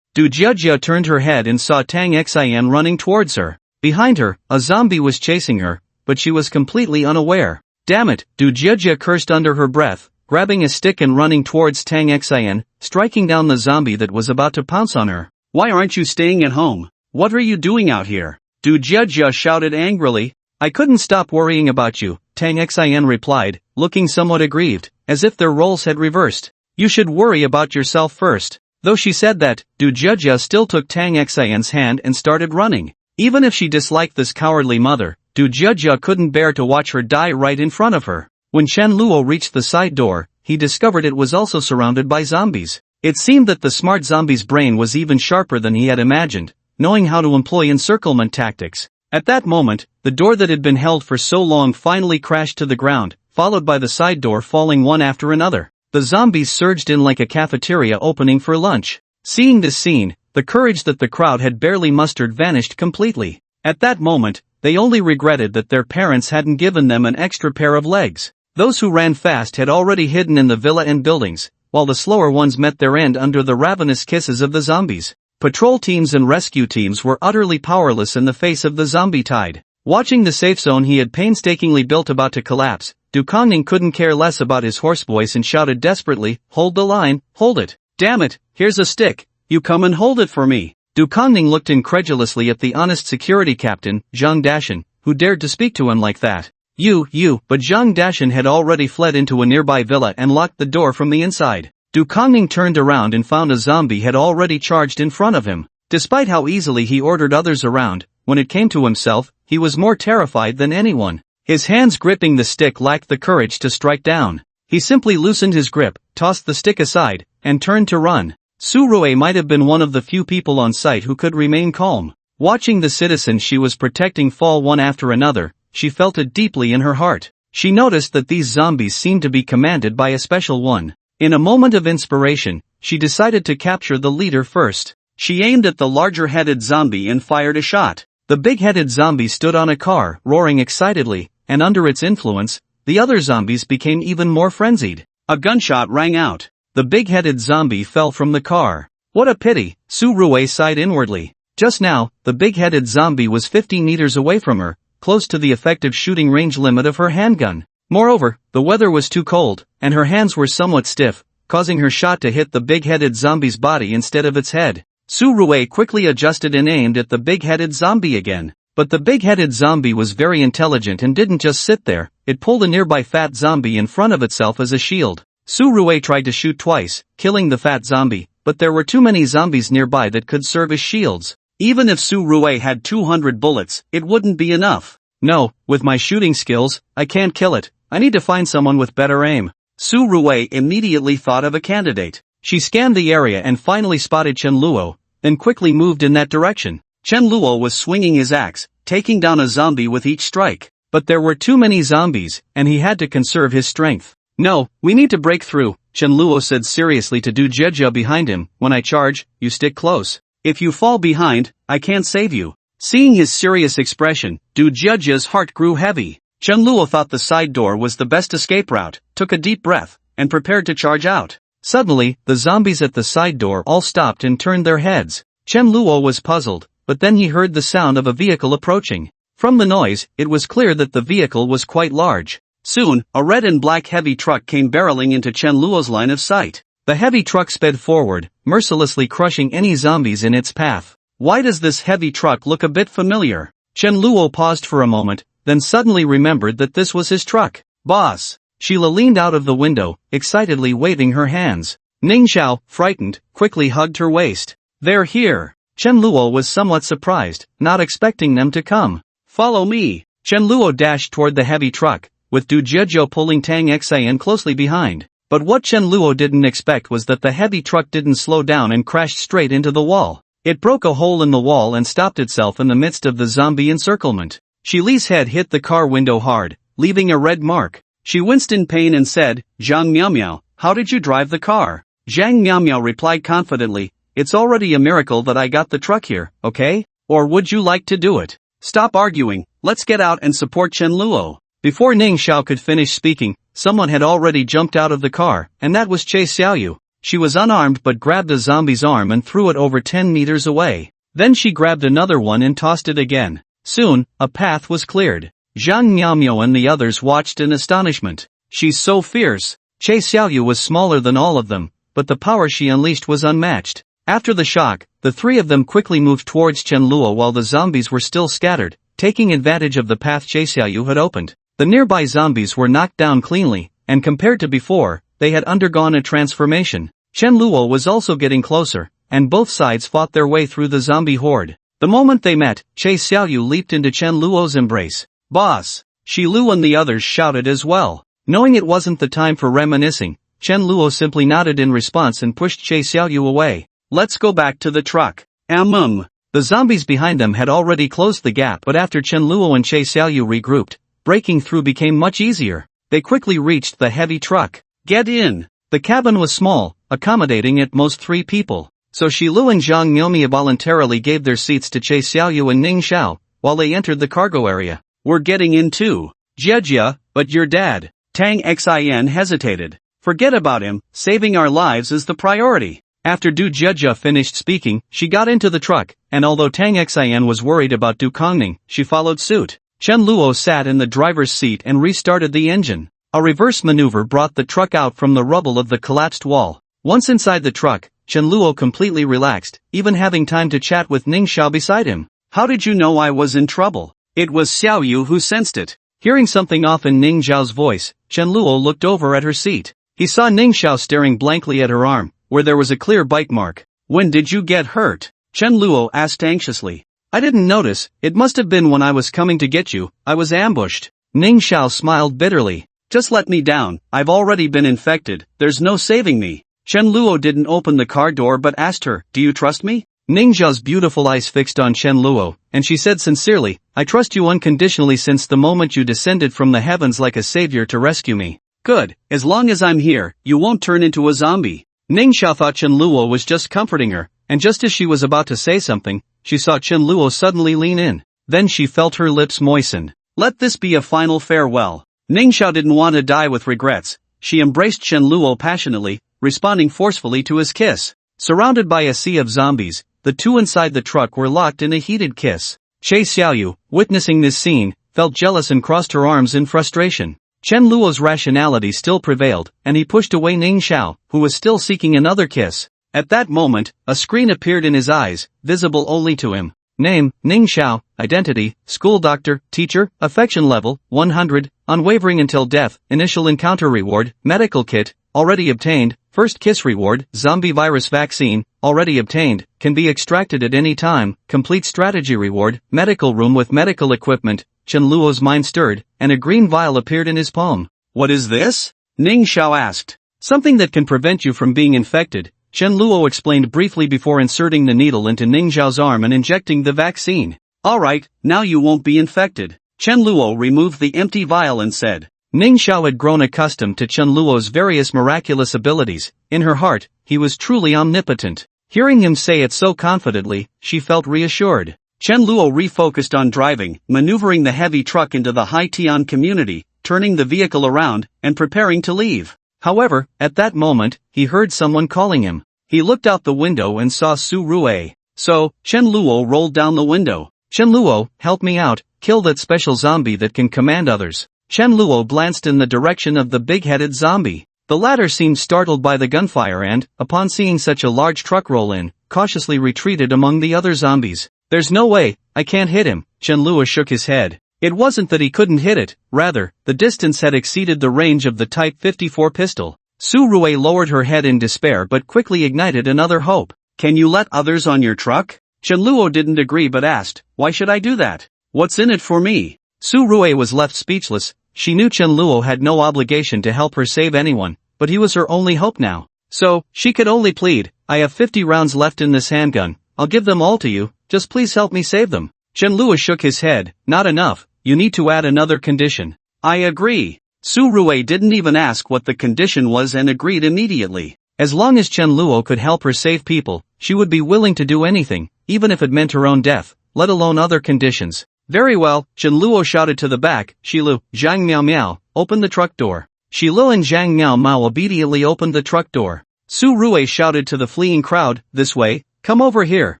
Du Jia turned her head and saw Tang Xian running towards her. Behind her, a zombie was chasing her, but she was completely unaware. "Damn it," Du Jia cursed under her breath, grabbing a stick and running towards Tang Xian, striking down the zombie that was about to pounce on her. "Why aren't you staying at home? What are you doing out here?" Du Jia shouted angrily. "I couldn't stop worrying about you," Tang Xian replied, looking somewhat aggrieved, as if their roles had reversed. "You should worry about yourself first." Though she said that, Du Jia still took Tang Xian's hand and started running. Even if she disliked this cowardly mother, Du Jia couldn't bear to watch her die right in front of her. When Chen Luo reached the side door, he discovered it was also surrounded by zombies. It seemed that the smart zombie's brain was even sharper than he had imagined, knowing how to employ encirclement tactics. At that moment, the door that had been held for so long finally crashed to the ground, followed by the side door falling one after another. The zombies surged in like a cafeteria opening for lunch. Seeing this scene, the courage that the crowd had barely mustered vanished completely. At that moment, they only regretted that their parents hadn't given them an extra pair of legs. Those who ran fast had already hidden in the villa and buildings, while the slower ones met their end under the ravenous kisses of the zombies. Patrol teams and rescue teams were utterly powerless in the face of the zombie tide. Watching the safe zone he had painstakingly built about to collapse, Du Kongning couldn't care less about his hoarse voice and shouted desperately, "Hold the line, hold it. Damn it, here's a stick. You come and hold it for me." Du Kongning looked incredulously at the honest security captain, Zhang Dashan, who dared to speak to him like that. But Zhang Dashan had already fled into a nearby villa and locked the door from the inside. Du Kongning turned around and found a zombie had already charged in front of him. Despite how easily he ordered others around, when it came to himself, he was more terrified than anyone. His hands gripping the stick lacked the courage to strike down. He simply loosened his grip, tossed the stick aside, and turned to run. Su-Rue might have been one of the few people on site who could remain calm. Watching the citizens she was protecting fall one after another, she felt it deeply in her heart. She noticed that these zombies seemed to be commanded by a special one. In a moment of inspiration, she decided to capture the leader first. She aimed at the larger-headed zombie and fired a shot. The big-headed zombie stood on a car, roaring excitedly, and under its influence, the other zombies became even more frenzied. A gunshot rang out. The big-headed zombie fell from the car. What a pity, Su-Rue sighed inwardly. Just now, the big-headed zombie was 50 meters away from her, close to the effective shooting range limit of her handgun. Moreover, the weather was too cold, and her hands were somewhat stiff, causing her shot to hit the big-headed zombie's body instead of its head. Su-Rue quickly adjusted and aimed at the big-headed zombie again. But the big-headed zombie was very intelligent and didn't just sit there, it pulled a nearby fat zombie in front of itself as a shield. Su-Rue tried to shoot twice, killing the fat zombie, but there were too many zombies nearby that could serve as shields. Even if Su-Rue had 200 bullets, it wouldn't be enough. "No, with my shooting skills, I can't kill it. I need to find someone with better aim." Su-Rue immediately thought of a candidate. She scanned the area and finally spotted Chen Luo, then quickly moved in that direction. Chen Luo was swinging his axe, taking down a zombie with each strike. But there were too many zombies, and he had to conserve his strength. "No, we need to break through," Chen Luo said seriously to Du Jia behind him. "When I charge, you stick close. If you fall behind, I can't save you." Seeing his serious expression, Du Jia's heart grew heavy. Chen Luo thought the side door was the best escape route, took a deep breath, and prepared to charge out. Suddenly, the zombies at the side door all stopped and turned their heads. Chen Luo was puzzled, but then he heard the sound of a vehicle approaching. From the noise, it was clear that the vehicle was quite large. Soon, a red and black heavy truck came barreling into Chen Luo's line of sight. The heavy truck sped forward, mercilessly crushing any zombies in its path. "Why does this heavy truck look a bit familiar?" Chen Luo paused for a moment, then suddenly remembered that this was his truck. "Boss, Sheila leaned out of the window, excitedly waving her hands. Ning Xiao, frightened, quickly hugged her waist. "They're here." Chen Luo was somewhat surprised, not expecting them to come. "Follow me." Chen Luo dashed toward the heavy truck, with Du Jiejiu pulling Tang Xian closely behind. But what Chen Luo didn't expect was that the heavy truck didn't slow down and crashed straight into the wall. It broke a hole in the wall and stopped itself in the midst of the zombie encirclement. Li's head hit the car window hard, leaving a red mark. She winced in pain and said, "Zhang Miaomiao, how did you drive the car?" Zhang Miaomiao replied confidently, "It's already a miracle that I got the truck here, okay? Or would you like to do it? Stop arguing, let's get out and support Chen Luo." Before Ning Xiao could finish speaking, someone had already jumped out of the car, and that was Che Xiaoyu. She was unarmed but grabbed a zombie's arm and threw it over 10 meters away. Then she grabbed another one and tossed it again. Soon, a path was cleared. Zhang Miaomiao and the others watched in astonishment. "She's so fierce." Che Xiaoyu was smaller than all of them, but the power she unleashed was unmatched. After the shock, the three of them quickly moved towards Chen Luo while the zombies were still scattered, taking advantage of the path Che Xiaoyu had opened. The nearby zombies were knocked down cleanly, and compared to before, they had undergone a transformation. Chen Luo was also getting closer, and both sides fought their way through the zombie horde. The moment they met, Che Xiaoyu leaped into Chen Luo's embrace. "Boss!" Shi Lu and the others shouted as well. Knowing it wasn't the time for reminiscing, Chen Luo simply nodded in response and pushed Che Xiaoyu away. "Let's go back to the truck." The zombies behind them had already closed the gap, but after Chen Luo and Che Xiaoyu regrouped, breaking through became much easier. They quickly reached the heavy truck. "Get in!" The cabin was small, accommodating at most 3 people. So Shi Lu and Zhang Miaomiao voluntarily gave their seats to Che Xiaoyu and Ning Xiao, while they entered the cargo area. "We're getting in too. Jie, but your dad." Tang Xian hesitated. "Forget about him, saving our lives is the priority." After Du Jiejiu finished speaking, she got into the truck, and although Tang Xian was worried about Du Kongning, she followed suit. Chen Luo sat in the driver's seat and restarted the engine. A reverse maneuver brought the truck out from the rubble of the collapsed wall. Once inside the truck, Chen Luo completely relaxed, even having time to chat with Ning Xiao beside him. "How did you know I was in trouble?" "It was Xiaoyu who sensed it." Hearing something off in Ning Xiao's voice, Chen Luo looked over at her seat. He saw Ning Xiao staring blankly at her arm, where there was a clear bite mark. "When did you get hurt?" Chen Luo asked anxiously. "I didn't notice, it must have been when I was coming to get you, I was ambushed." Ning Xiao smiled bitterly. "Just let me down, I've already been infected, there's no saving me." Chen Luo didn't open the car door but asked her, "Do you trust me?" Ning Xiao's beautiful eyes fixed on Chen Luo, and she said sincerely, "I trust you unconditionally since the moment you descended from the heavens like a savior to rescue me." "Good, as long as I'm here, you won't turn into a zombie." Ning Xiao thought Chen Luo was just comforting her, and just as she was about to say something, she saw Chen Luo suddenly lean in. Then she felt her lips moisten. "Let this be a final farewell." Ning Xiao didn't want to die with regrets. She embraced Chen Luo passionately, responding forcefully to his kiss. Surrounded by a sea of zombies, the two inside the truck were locked in a heated kiss. Che Xiaoyu, witnessing this scene, felt jealous and crossed her arms in frustration. Chen Luo's rationality still prevailed, and he pushed away Ning Xiao, who was still seeking another kiss. At that moment, a screen appeared in his eyes, visible only to him. Name, Ning Xiao, identity, school doctor, teacher, affection level, 100, unwavering until death, initial encounter reward, medical kit, already obtained, first kiss reward, zombie virus vaccine, already obtained, can be extracted at any time, complete strategy reward, medical room with medical equipment. Chen Luo's mind stirred, and a green vial appeared in his palm. "What is this?" Ning Xiao asked. "Something that can prevent you from being infected," Chen Luo explained briefly before inserting the needle into Ning Xiao's arm and injecting the vaccine. "Alright, now you won't be infected." Chen Luo removed the empty vial and said. Ning Xiao had grown accustomed to Chen Luo's various miraculous abilities. In her heart, he was truly omnipotent. Hearing him say it so confidently, she felt reassured. Chen Luo refocused on driving, maneuvering the heavy truck into the Haitian community, turning the vehicle around, and preparing to leave. However, at that moment, he heard someone calling him. He looked out the window and saw Su Rue. So, Chen Luo rolled down the window. "Chen Luo, help me out, kill that special zombie that can command others." Chen Luo glanced in the direction of the big-headed zombie. The latter seemed startled by the gunfire and, upon seeing such a large truck roll in, cautiously retreated among the other zombies. "There's no way, I can't hit him." Chen Luo shook his head. It wasn't that he couldn't hit it, rather, the distance had exceeded the range of the Type 54 pistol. Su Rui lowered her head in despair but quickly ignited another hope. Can you let others on your truck? Chenluo didn't agree but asked, why should I do that? What's in it for me? Su Rui was left speechless. She knew Chenluo had no obligation to help her save anyone, but he was her only hope now. So, she could only plead, I have 50 rounds left in this handgun, I'll give them all to you, just please help me save them. Chenluo shook his head, not enough, you need to add another condition. I agree. Su Rui didn't even ask what the condition was and agreed immediately. As long as Chenluo could help her save people, she would be willing to do anything, even if it meant her own death, let alone other conditions. Very well, Chenluo shouted to the back, Shilu, Zhang Miao Miao, open the truck door. Shilu and Zhang Miao Miao obediently opened the truck door. Su Rui shouted to the fleeing crowd, this way, come over here.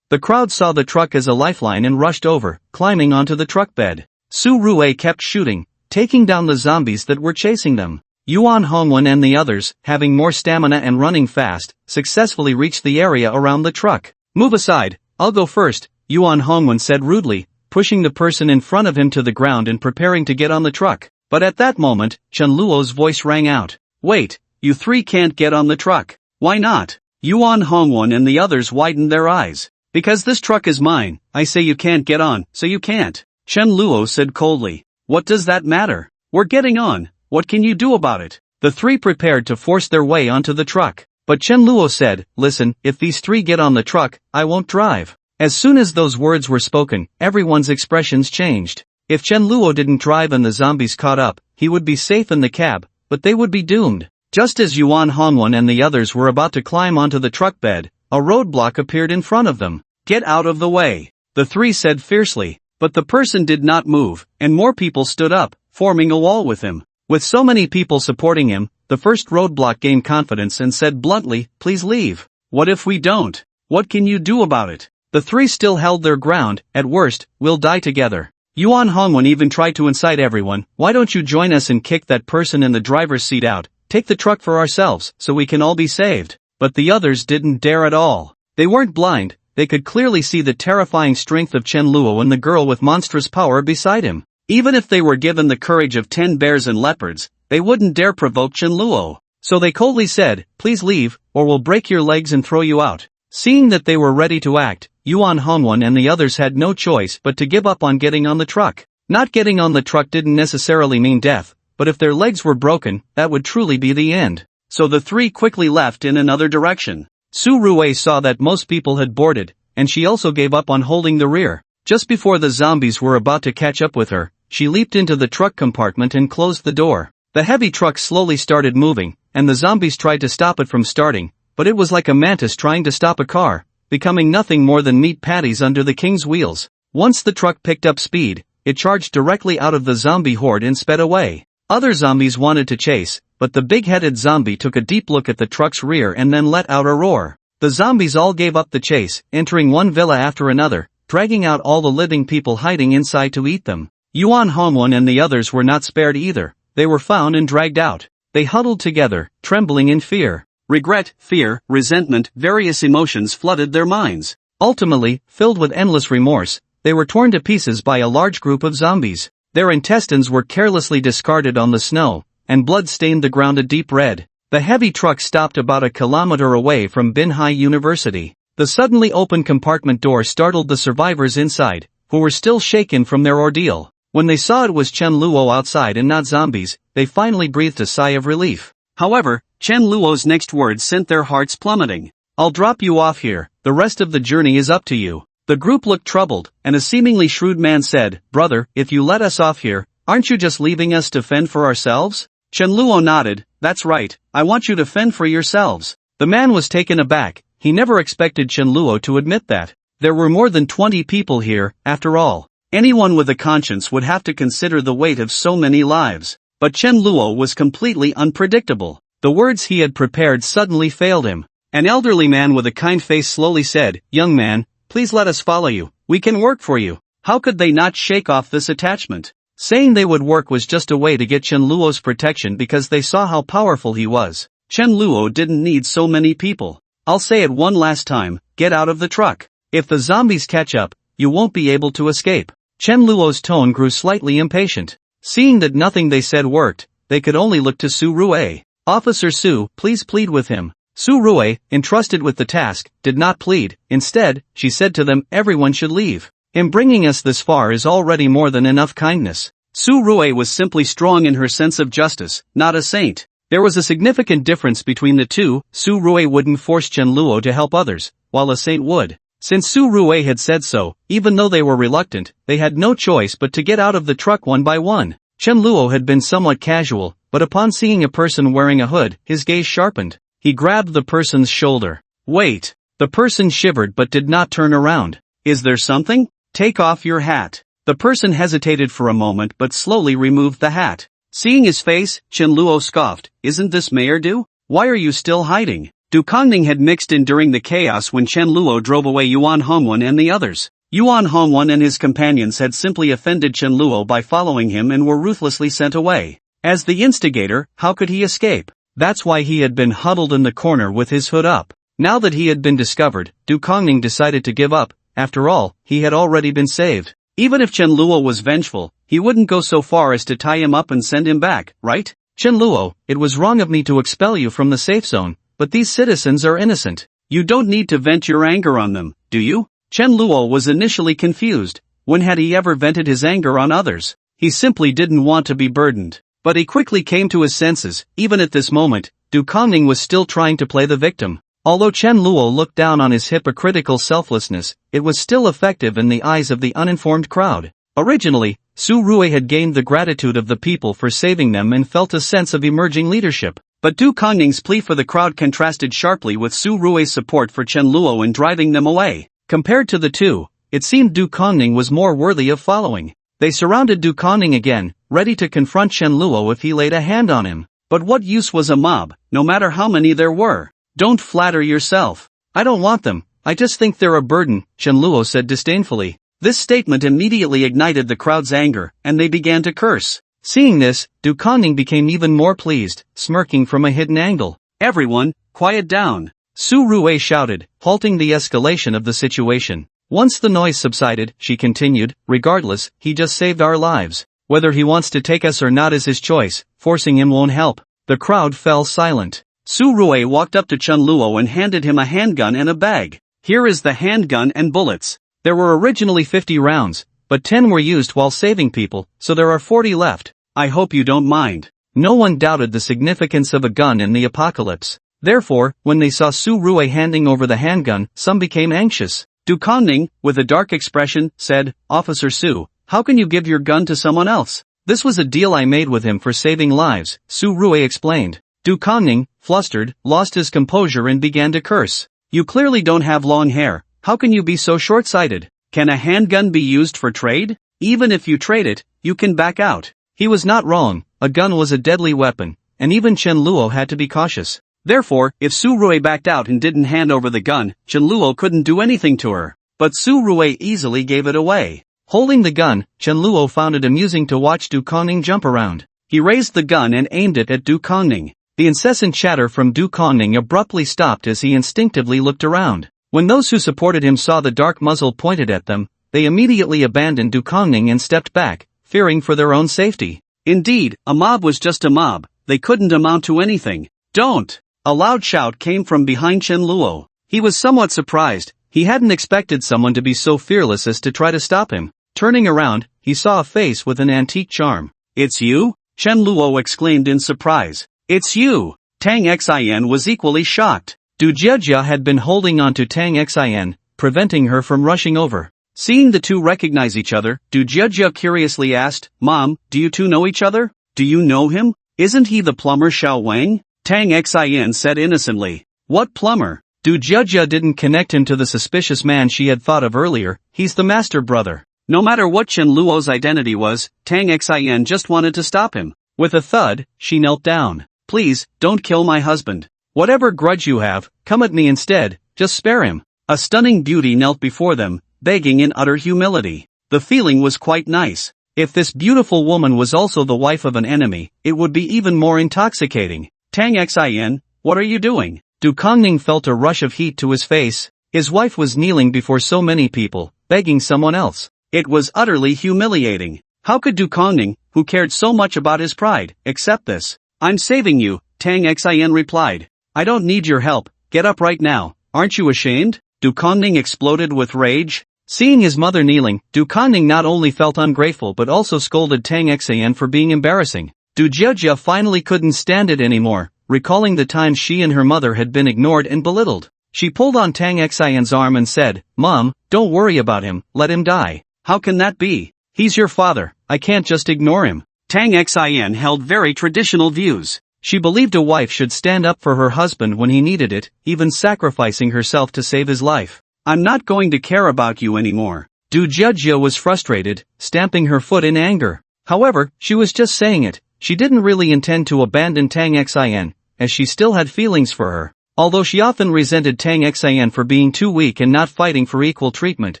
The crowd saw the truck as a lifeline and rushed over, climbing onto the truck bed. Su Rui kept shooting, taking down the zombies that were chasing them. Yuan Hongwen and the others, having more stamina and running fast, successfully reached the area around the truck. Move aside, I'll go first, Yuan Hongwen said rudely, pushing the person in front of him to the ground and preparing to get on the truck. But at that moment, Chenluo's voice rang out. Wait, you three can't get on the truck. Why not? Yuan Hongwen and the others widened their eyes. Because this truck is mine, I say you can't get on, so you can't. Chenluo said coldly. What does that matter? We're getting on, what can you do about it? The three prepared to force their way onto the truck. But Chenluo said, listen, if these three get on the truck, I won't drive. As soon as those words were spoken, everyone's expressions changed. If Chenluo didn't drive and the zombies caught up, he would be safe in the cab, but they would be doomed. Just as Yuan Hongwen and the others were about to climb onto the truck bed, a roadblock appeared in front of them. Get out of the way, the three said fiercely. But the person did not move, and more people stood up, forming a wall with him. With so many people supporting him, the first roadblock gained confidence and said bluntly, please leave. What if we don't? What can you do about it? The three still held their ground, at worst, we'll die together. Yuan Hongwen even tried to incite everyone, why don't you join us and kick that person in the driver's seat out, take the truck for ourselves, so we can all be saved. But the others didn't dare at all. They weren't blind, they could clearly see the terrifying strength of Chenluo and the girl with monstrous power beside him. Even if they were given the courage of 10 bears and leopards, they wouldn't dare provoke Chenluo. So they coldly said, please leave, or we'll break your legs and throw you out. Seeing that they were ready to act, Yuan Hongwen and the others had no choice but to give up on getting on the truck. Not getting on the truck didn't necessarily mean death, but if their legs were broken, that would truly be the end. So the three quickly left in another direction. Su Rui saw that most people had boarded, and she also gave up on holding the rear. Just before the zombies were about to catch up with her, she leaped into the truck compartment and closed the door. The heavy truck slowly started moving, and the zombies tried to stop it from starting, but it was like a mantis trying to stop a car, becoming nothing more than meat patties under the king's wheels. Once the truck picked up speed, it charged directly out of the zombie horde and sped away. Other zombies wanted to chase, but the big-headed zombie took a deep look at the truck's rear and then let out a roar. The zombies all gave up the chase, entering one villa after another, dragging out all the living people hiding inside to eat them. Yuan Hongwen and the others were not spared either. They were found and dragged out. They huddled together, trembling in fear. Regret, fear, resentment, various emotions flooded their minds. Ultimately, filled with endless remorse, they were torn to pieces by a large group of zombies. Their intestines were carelessly discarded on the snow, and blood stained the ground a deep red. The heavy truck stopped about a kilometer away from Binhai University. The suddenly opened compartment door startled the survivors inside, who were still shaken from their ordeal. When they saw it was Chenluo outside and not zombies, they finally breathed a sigh of relief. However, Chenluo's next words sent their hearts plummeting. I'll drop you off here, the rest of the journey is up to you. The group looked troubled, and a seemingly shrewd man said, brother, if you let us off here, aren't you just leaving us to fend for ourselves? Chenluo nodded, that's right, I want you to fend for yourselves. The man was taken aback, he never expected Chenluo to admit that. There were more than 20 people here, after all. Anyone with a conscience would have to consider the weight of so many lives. But Chenluo was completely unpredictable. The words he had prepared suddenly failed him. An elderly man with a kind face slowly said, young man, please let us follow you, we can work for you. How could they not shake off this attachment? Saying they would work was just a way to get Chenluo's protection because they saw how powerful he was. Chenluo didn't need so many people. I'll say it one last time, get out of the truck. If the zombies catch up, you won't be able to escape. Chen Luo's tone grew slightly impatient. Seeing that nothing they said worked, they could only look to Su Rue. Officer Su, please plead with him. Su Rue, entrusted with the task, did not plead. Instead, she said to them, everyone should leave. In bringing us this far is already more than enough kindness. Su Rue was simply strong in her sense of justice, not a saint. There was a significant difference between the two. Su Rue wouldn't force Chen Luo to help others, while a saint would. Since Su Rue had said so, even though they were reluctant, they had no choice but to get out of the truck one by one. Chen Luo had been somewhat casual, but upon seeing a person wearing a hood, his gaze sharpened. He grabbed the person's shoulder. Wait. The person shivered but did not turn around. Is there something? Take off your hat. The person hesitated for a moment but slowly removed the hat. Seeing his face, Chen Luo scoffed. Isn't this Mayor Du? Why are you still hiding? Du Kongning had mixed in during the chaos when Chen Luo drove away Yuan Hongwen and the others. Yuan Hongwen and his companions had simply offended Chen Luo by following him and were ruthlessly sent away. As the instigator, how could he escape? That's why he had been huddled in the corner with his hood up. Now that he had been discovered, Du Kongning decided to give up. After all, he had already been saved. Even if Chen Luo was vengeful, he wouldn't go so far as to tie him up and send him back, right? Chen Luo, it was wrong of me to expel you from the safe zone, but these citizens are innocent. You don't need to vent your anger on them, do you? Chen Luo was initially confused. When had he ever vented his anger on others? He simply didn't want to be burdened. But he quickly came to his senses. Even at this moment, Du Kongning was still trying to play the victim. Although Chen Luo looked down on his hypocritical selflessness, it was still effective in the eyes of the uninformed crowd. Originally, Su Rue had gained the gratitude of the people for saving them and felt a sense of emerging leadership. But Du Kongning's plea for the crowd contrasted sharply with Su Rue's support for Chen Luo in driving them away. Compared to the two, it seemed Du Kongning was more worthy of following. They surrounded Du Kongning again, ready to confront Chen Luo if he laid a hand on him. But what use was a mob, no matter how many there were? Don't flatter yourself. I don't want them, I just think they're a burden, Chen Luo said disdainfully. This statement immediately ignited the crowd's anger, and they began to curse. Seeing this, Du Kongning became even more pleased, smirking from a hidden angle. Everyone, quiet down. Su Rue shouted, halting the escalation of the situation. Once the noise subsided, she continued, regardless, he just saved our lives. Whether he wants to take us or not is his choice, forcing him won't help. The crowd fell silent. Su Rue walked up to Chen Luo and handed him a handgun and a bag. Here is the handgun and bullets. There were originally 50 rounds, but 10 were used while saving people, so there are 40 left. I hope you don't mind. No one doubted the significance of a gun in the apocalypse. Therefore, when they saw Su Rue handing over the handgun, some became anxious. Du Kongning, with a dark expression, said, Officer Su, how can you give your gun to someone else? This was a deal I made with him for saving lives, Su Rue explained. Du Kongning, flustered, lost his composure and began to curse. You clearly don't have long hair, how can you be so short-sighted? Can a handgun be used for trade? Even if you trade it, you can back out. He was not wrong, a gun was a deadly weapon, and even Chen Luo had to be cautious. Therefore, if Su Rue backed out and didn't hand over the gun, Chen Luo couldn't do anything to her. But Su Rue easily gave it away. Holding the gun, Chen Luo found it amusing to watch Du Kongning jump around. He raised the gun and aimed it at Du Kongning. The incessant chatter from Du Kongning abruptly stopped as he instinctively looked around. When those who supported him saw the dark muzzle pointed at them, they immediately abandoned Du Kongning and stepped back, fearing for their own safety. Indeed, a mob was just a mob, they couldn't amount to anything. Don't! A loud shout came from behind Chen Luo. He was somewhat surprised, he hadn't expected someone to be so fearless as to try to stop him. Turning around, he saw a face with an antique charm. It's you? Chen Luo exclaimed in surprise. It's you! Tang Xin was equally shocked. Du Jiejia had been holding on to Tang Xin, preventing her from rushing over. Seeing the two recognize each other, Du Jiejia curiously asked, Mom, do you two know each other? Do you know him? Isn't he the plumber Xiao Wang? Tang Xin said innocently. What plumber? Du Jiejia didn't connect him to the suspicious man she had thought of earlier, he's the master brother. No matter what Chen Luo's identity was, Tang Xin just wanted to stop him. With a thud, she knelt down. Please, don't kill my husband. Whatever grudge you have, come at me instead, just spare him. A stunning beauty knelt before them, begging in utter humility. The feeling was quite nice. If this beautiful woman was also the wife of an enemy, it would be even more intoxicating. Tang Xin, what are you doing? Du Kongning felt a rush of heat to his face. His wife was kneeling before so many people, begging someone else. It was utterly humiliating. How could Du Kongning, who cared so much about his pride, accept this? I'm saving you, Tang Xin replied. I don't need your help, get up right now, aren't you ashamed? Du Kongning exploded with rage. Seeing his mother kneeling, Du Kongning not only felt ungrateful but also scolded Tang Xin for being embarrassing. Du Jiejia finally couldn't stand it anymore, recalling the times she and her mother had been ignored and belittled. She pulled on Tang Xin's arm and said, Mom, don't worry about him, let him die. How can that be? He's your father, I can't just ignore him. Tang Xin held very traditional views. She believed a wife should stand up for her husband when he needed it, even sacrificing herself to save his life. I'm not going to care about you anymore. Du Jiejia was frustrated, stamping her foot in anger. However, she was just saying it. She didn't really intend to abandon Tang Xin, as she still had feelings for her. Although she often resented Tang Xin for being too weak and not fighting for equal treatment,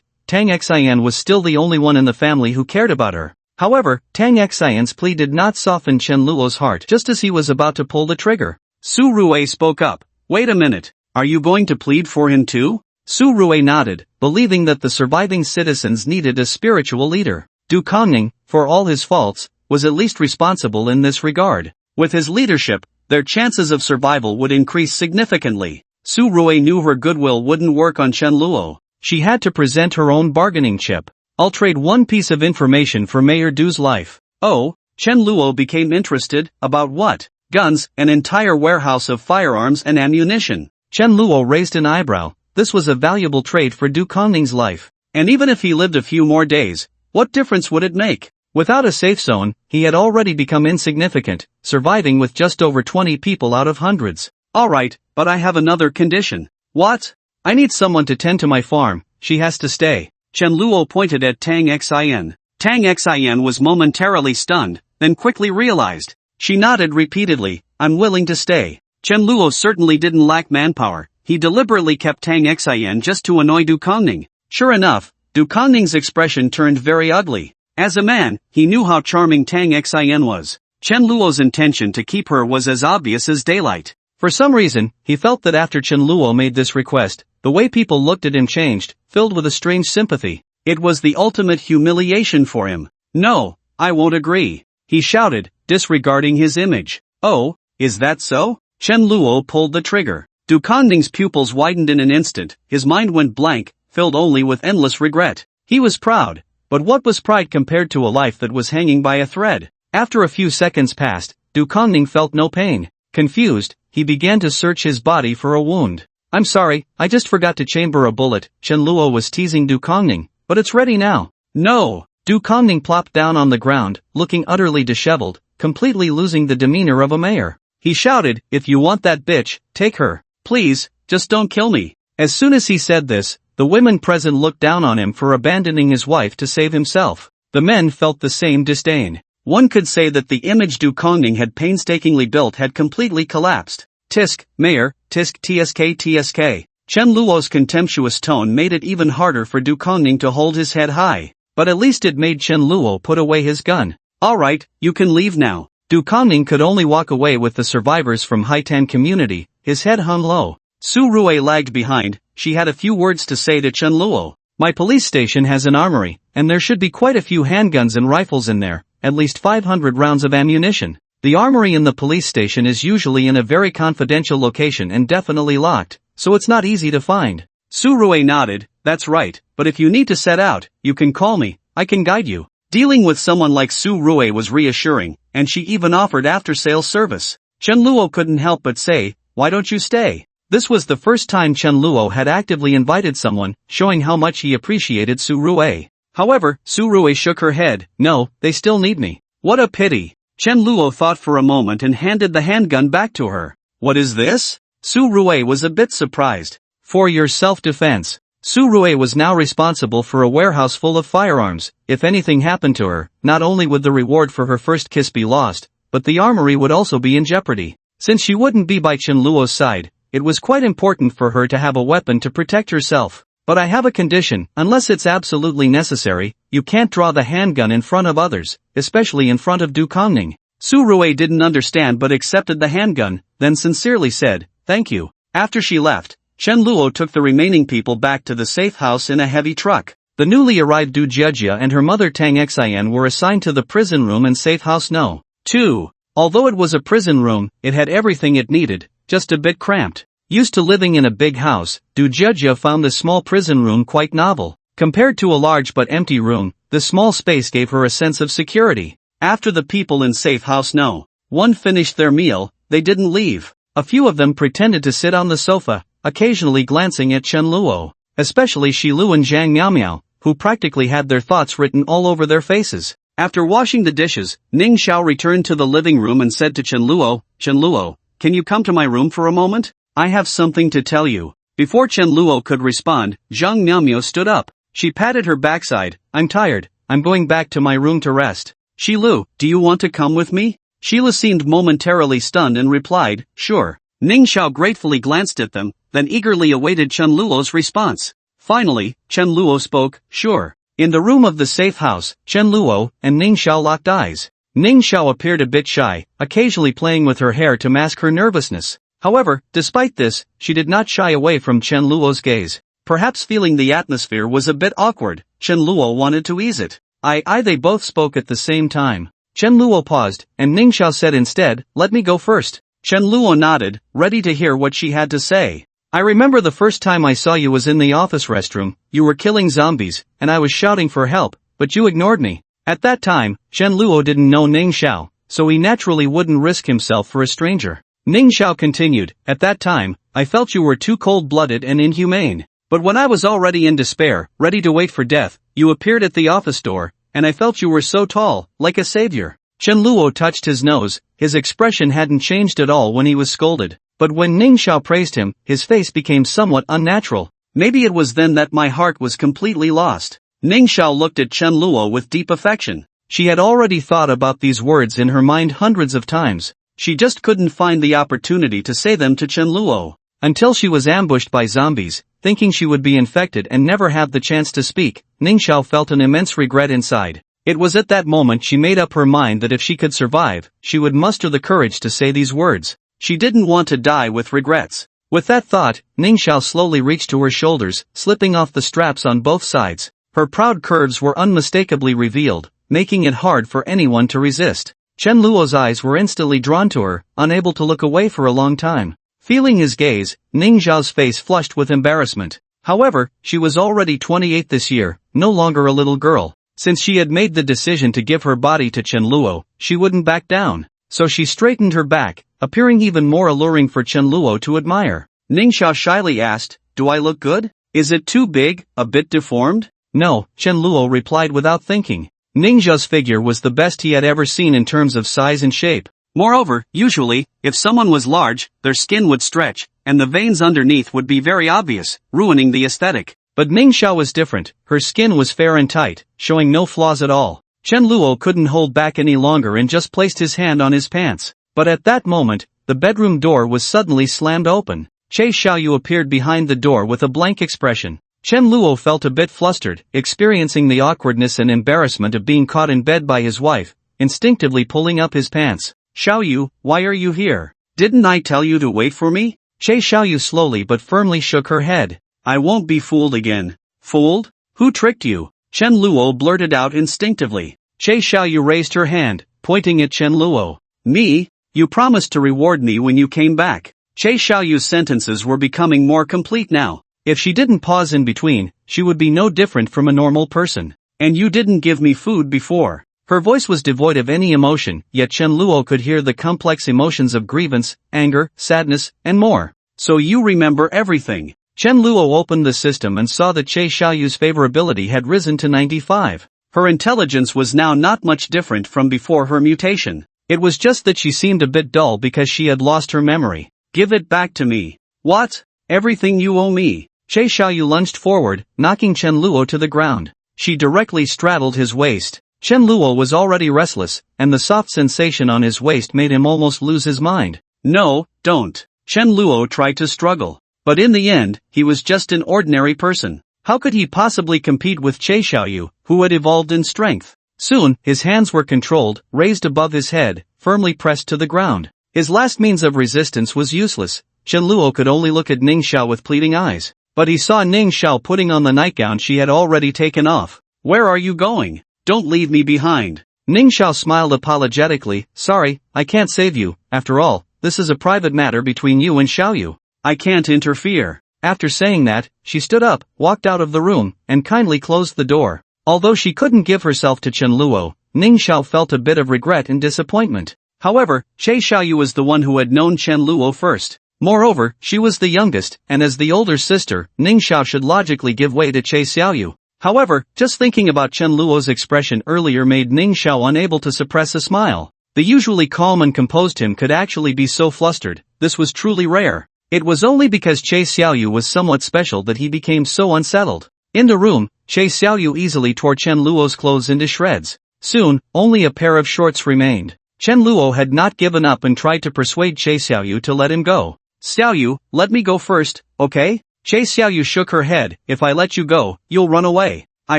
Tang Xin was still the only one in the family who cared about her. However, Tang Xin's plea did not soften Chen Luo's heart just as he was about to pull the trigger. Su Rui spoke up. Wait a minute, are you going to plead for him too? Su Rui nodded, believing that the surviving citizens needed a spiritual leader. Du Kongning, for all his faults, was at least responsible in this regard. With his leadership, their chances of survival would increase significantly. Su Rui knew her goodwill wouldn't work on Chen Luo. She had to present her own bargaining chip. I'll trade one piece of information for Mayor Du's life. Oh, Chen Luo became interested. About what? Guns, an entire warehouse of firearms and ammunition. Chen Luo raised an eyebrow. This was a valuable trade for Du Kongning's life. And even if he lived a few more days, what difference would it make? Without a safe zone, he had already become insignificant, surviving with just over 20 people out of hundreds. Alright, but I have another condition. What? I need someone to tend to my farm, she has to stay. Chen Luo pointed at Tang Xin. Tang Xin was momentarily stunned, then quickly realized. She nodded repeatedly, I'm willing to stay. Chen Luo certainly didn't lack manpower. He deliberately kept Tang Xin just to annoy Du Kongning. Sure enough, Du Kongning's expression turned very ugly. As a man, he knew how charming Tang Xin was. Chen Luo's intention to keep her was as obvious as daylight. For some reason, he felt that after Chen Luo made this request, the way people looked at him changed, filled with a strange sympathy. It was the ultimate humiliation for him. No, I won't agree, he shouted, disregarding his image. Oh, is that so? Chen Luo pulled the trigger. Du Kongning's pupils widened in an instant, his mind went blank, filled only with endless regret. He was proud. But what was pride compared to a life that was hanging by a thread? After a few seconds passed, Du Kongning felt no pain. Confused, he began to search his body for a wound. I'm sorry, I just forgot to chamber a bullet, Chen Luo was teasing Du Kongning, but it's ready now. No! Du Kongning plopped down on the ground, looking utterly disheveled, completely losing the demeanor of a mayor. He shouted, if you want that bitch, take her. Please, just don't kill me. As soon as he said this, the women present looked down on him for abandoning his wife to save himself. The men felt the same disdain. One could say that the image Du Kongning had painstakingly built had completely collapsed. Tisk, mayor, tisk tsk. Chen Luo's contemptuous tone made it even harder for Du Kongning to hold his head high. But at least it made Chen Luo put away his gun. Alright, you can leave now. Du Kongning could only walk away with the survivors from Haitan community, his head hung low. Su Rui lagged behind. She had a few words to say to Chen Luo. My police station has an armory, and there should be quite a few handguns and rifles in there, at least 500 rounds of ammunition. The armory in the police station is usually in a very confidential location and definitely locked, so it's not easy to find. Su Rui nodded, that's right, but if you need to set out, you can call me, I can guide you. Dealing with someone like Su Rui was reassuring, and she even offered after-sales service. Chen Luo couldn't help but say, why don't you stay? This was the first time Chen Luo had actively invited someone, showing how much he appreciated Su Rui. However, Su Rui shook her head, no, they still need me. What a pity. Chen Luo thought for a moment and handed the handgun back to her. What is this? Su Rui was a bit surprised. For your self-defense. Su Rui was now responsible for a warehouse full of firearms. If anything happened to her, not only would the reward for her first kiss be lost, but the armory would also be in jeopardy. Since she wouldn't be by Chen Luo's side, it was quite important for her to have a weapon to protect herself. But I have a condition, unless it's absolutely necessary, you can't draw the handgun in front of others, especially in front of Du Kongning. Su Rui didn't understand but accepted the handgun, then sincerely said, thank you. After she left, Chen Luo took the remaining people back to the safe house in a heavy truck. The newly arrived Du Jejia and her mother Tang Xian were assigned to the prison room and safe house No. 2. Although it was a prison room, it had everything it needed, just a bit cramped. Used to living in a big house, Du Jejia found the small prison room quite novel. Compared to a large but empty room, the small space gave her a sense of security. After the people in safe house No. 1 finished their meal, they didn't leave. A few of them pretended to sit on the sofa, occasionally glancing at Chen Luo. Especially Shi Lu and Zhang Miaomiao, who practically had their thoughts written all over their faces. After washing the dishes, Ning Xiao returned to the living room and said to Chen Luo, can you come to my room for a moment? I have something to tell you. Before Chen Luo could respond, Zhang Miaomiao stood up. She patted her backside. I'm tired, I'm going back to my room to rest. Shi Lu, do you want to come with me? Sheila seemed momentarily stunned and replied, sure. Ning Xiao gratefully glanced at them, then eagerly awaited Chen Luo's response. Finally, Chen Luo spoke, sure. In the room of the safe house, Chen Luo and Ning Xiao locked eyes. Ning Xiao appeared a bit shy, occasionally playing with her hair to mask her nervousness. However, despite this, she did not shy away from Chen Luo's gaze. Perhaps feeling the atmosphere was a bit awkward, Chen Luo wanted to ease it. They both spoke at the same time. Chen Luo paused, and Ning Xiao said instead, let me go first. Chen Luo nodded, ready to hear what she had to say. I remember the first time I saw you was in the office restroom. You were killing zombies, and I was shouting for help, but you ignored me. At that time, Chen Luo didn't know Ning Xiao, so he naturally wouldn't risk himself for a stranger. Ning Xiao continued, at that time, I felt you were too cold-blooded and inhumane. But when I was already in despair, ready to wait for death, you appeared at the office door, and I felt you were so tall, like a savior. Chen Luo touched his nose. His expression hadn't changed at all when he was scolded, but when Ning Xiao praised him, his face became somewhat unnatural. Maybe it was then that my heart was completely lost. Ning Xiao looked at Chen Luo with deep affection. She had already thought about these words in her mind hundreds of times. She just couldn't find the opportunity to say them to Chen Luo. Until she was ambushed by zombies, thinking she would be infected and never have the chance to speak, Ning Xiao felt an immense regret inside. It was at that moment she made up her mind that if she could survive, she would muster the courage to say these words. She didn't want to die with regrets. With that thought, Ning Xiao slowly reached to her shoulders, slipping off the straps on both sides. Her proud curves were unmistakably revealed, making it hard for anyone to resist. Chen Luo's eyes were instantly drawn to her, unable to look away for a long time. Feeling his gaze, Ning Xiao's face flushed with embarrassment. However, she was already 28 this year, no longer a little girl. Since she had made the decision to give her body to Chen Luo, she wouldn't back down. So she straightened her back, appearing even more alluring for Chen Luo to admire. Ning Xiao shyly asked, do I look good? Is it too big, a bit deformed? No, Chen Luo replied without thinking. Ning Xiao's figure was the best he had ever seen in terms of size and shape. Moreover, usually, if someone was large, their skin would stretch, and the veins underneath would be very obvious, ruining the aesthetic. But Ning Xiao was different. Her skin was fair and tight, showing no flaws at all. Chen Luo couldn't hold back any longer and just placed his hand on his pants. But at that moment, the bedroom door was suddenly slammed open. Che Xiaoyu appeared behind the door with a blank expression. Chen Luo felt a bit flustered, experiencing the awkwardness and embarrassment of being caught in bed by his wife, instinctively pulling up his pants. Xiaoyu, why are you here? Didn't I tell you to wait for me? Che Xiaoyu slowly but firmly shook her head. I won't be fooled again. Fooled? Who tricked you? Chen Luo blurted out instinctively. Che Xiaoyu raised her hand, pointing at Chen Luo. Me? You promised to reward me when you came back. Che Xiaoyu's sentences were becoming more complete now. If she didn't pause in between, she would be no different from a normal person. And you didn't give me food before. Her voice was devoid of any emotion, yet Chen Luo could hear the complex emotions of grievance, anger, sadness, and more. So you remember everything. Chen Luo opened the system and saw that Che Xiaoyu's favorability had risen to 95. Her intelligence was now not much different from before her mutation. It was just that she seemed a bit dull because she had lost her memory. Give it back to me. What? Everything you owe me. Che Xiaoyu lunged forward, knocking Chen Luo to the ground. She directly straddled his waist. Chen Luo was already restless, and the soft sensation on his waist made him almost lose his mind. No, don't. Chen Luo tried to struggle. But in the end, he was just an ordinary person. How could he possibly compete with Che Xiaoyu, who had evolved in strength? Soon, his hands were controlled, raised above his head, firmly pressed to the ground. His last means of resistance was useless. Chen Luo could only look at Ning Xiao with pleading eyes. but he saw Ning Xiao putting on the nightgown she had already taken off. "Where are you going? Don't leave me behind." Ning Xiao smiled apologetically. "Sorry, I can't save you. After all, this is a private matter between you and Xiaoyu. I can't interfere." After saying that, she stood up, walked out of the room, and kindly closed the door. Although she couldn't give herself to Chen Luo, Ning Xiao felt a bit of regret and disappointment. However, Che Xiaoyu was the one who had known Chen Luo first. Moreover, she was the youngest, and as the older sister, Ning Xiao should logically give way to Che Xiaoyu. However, just thinking about Chen Luo's expression earlier made Ning Xiao unable to suppress a smile. The usually calm and composed him could actually be so flustered. This was truly rare. It was only because Che Xiaoyu was somewhat special that he became so unsettled. In the room, Che Xiaoyu easily tore Chen Luo's clothes into shreds. Soon, only a pair of shorts remained. Chen Luo had not given up and tried to persuade Che Xiaoyu to let him go. "Xiaoyu, let me go first, okay?" Che Xiaoyu shook her head. "If I let you go, you'll run away." "I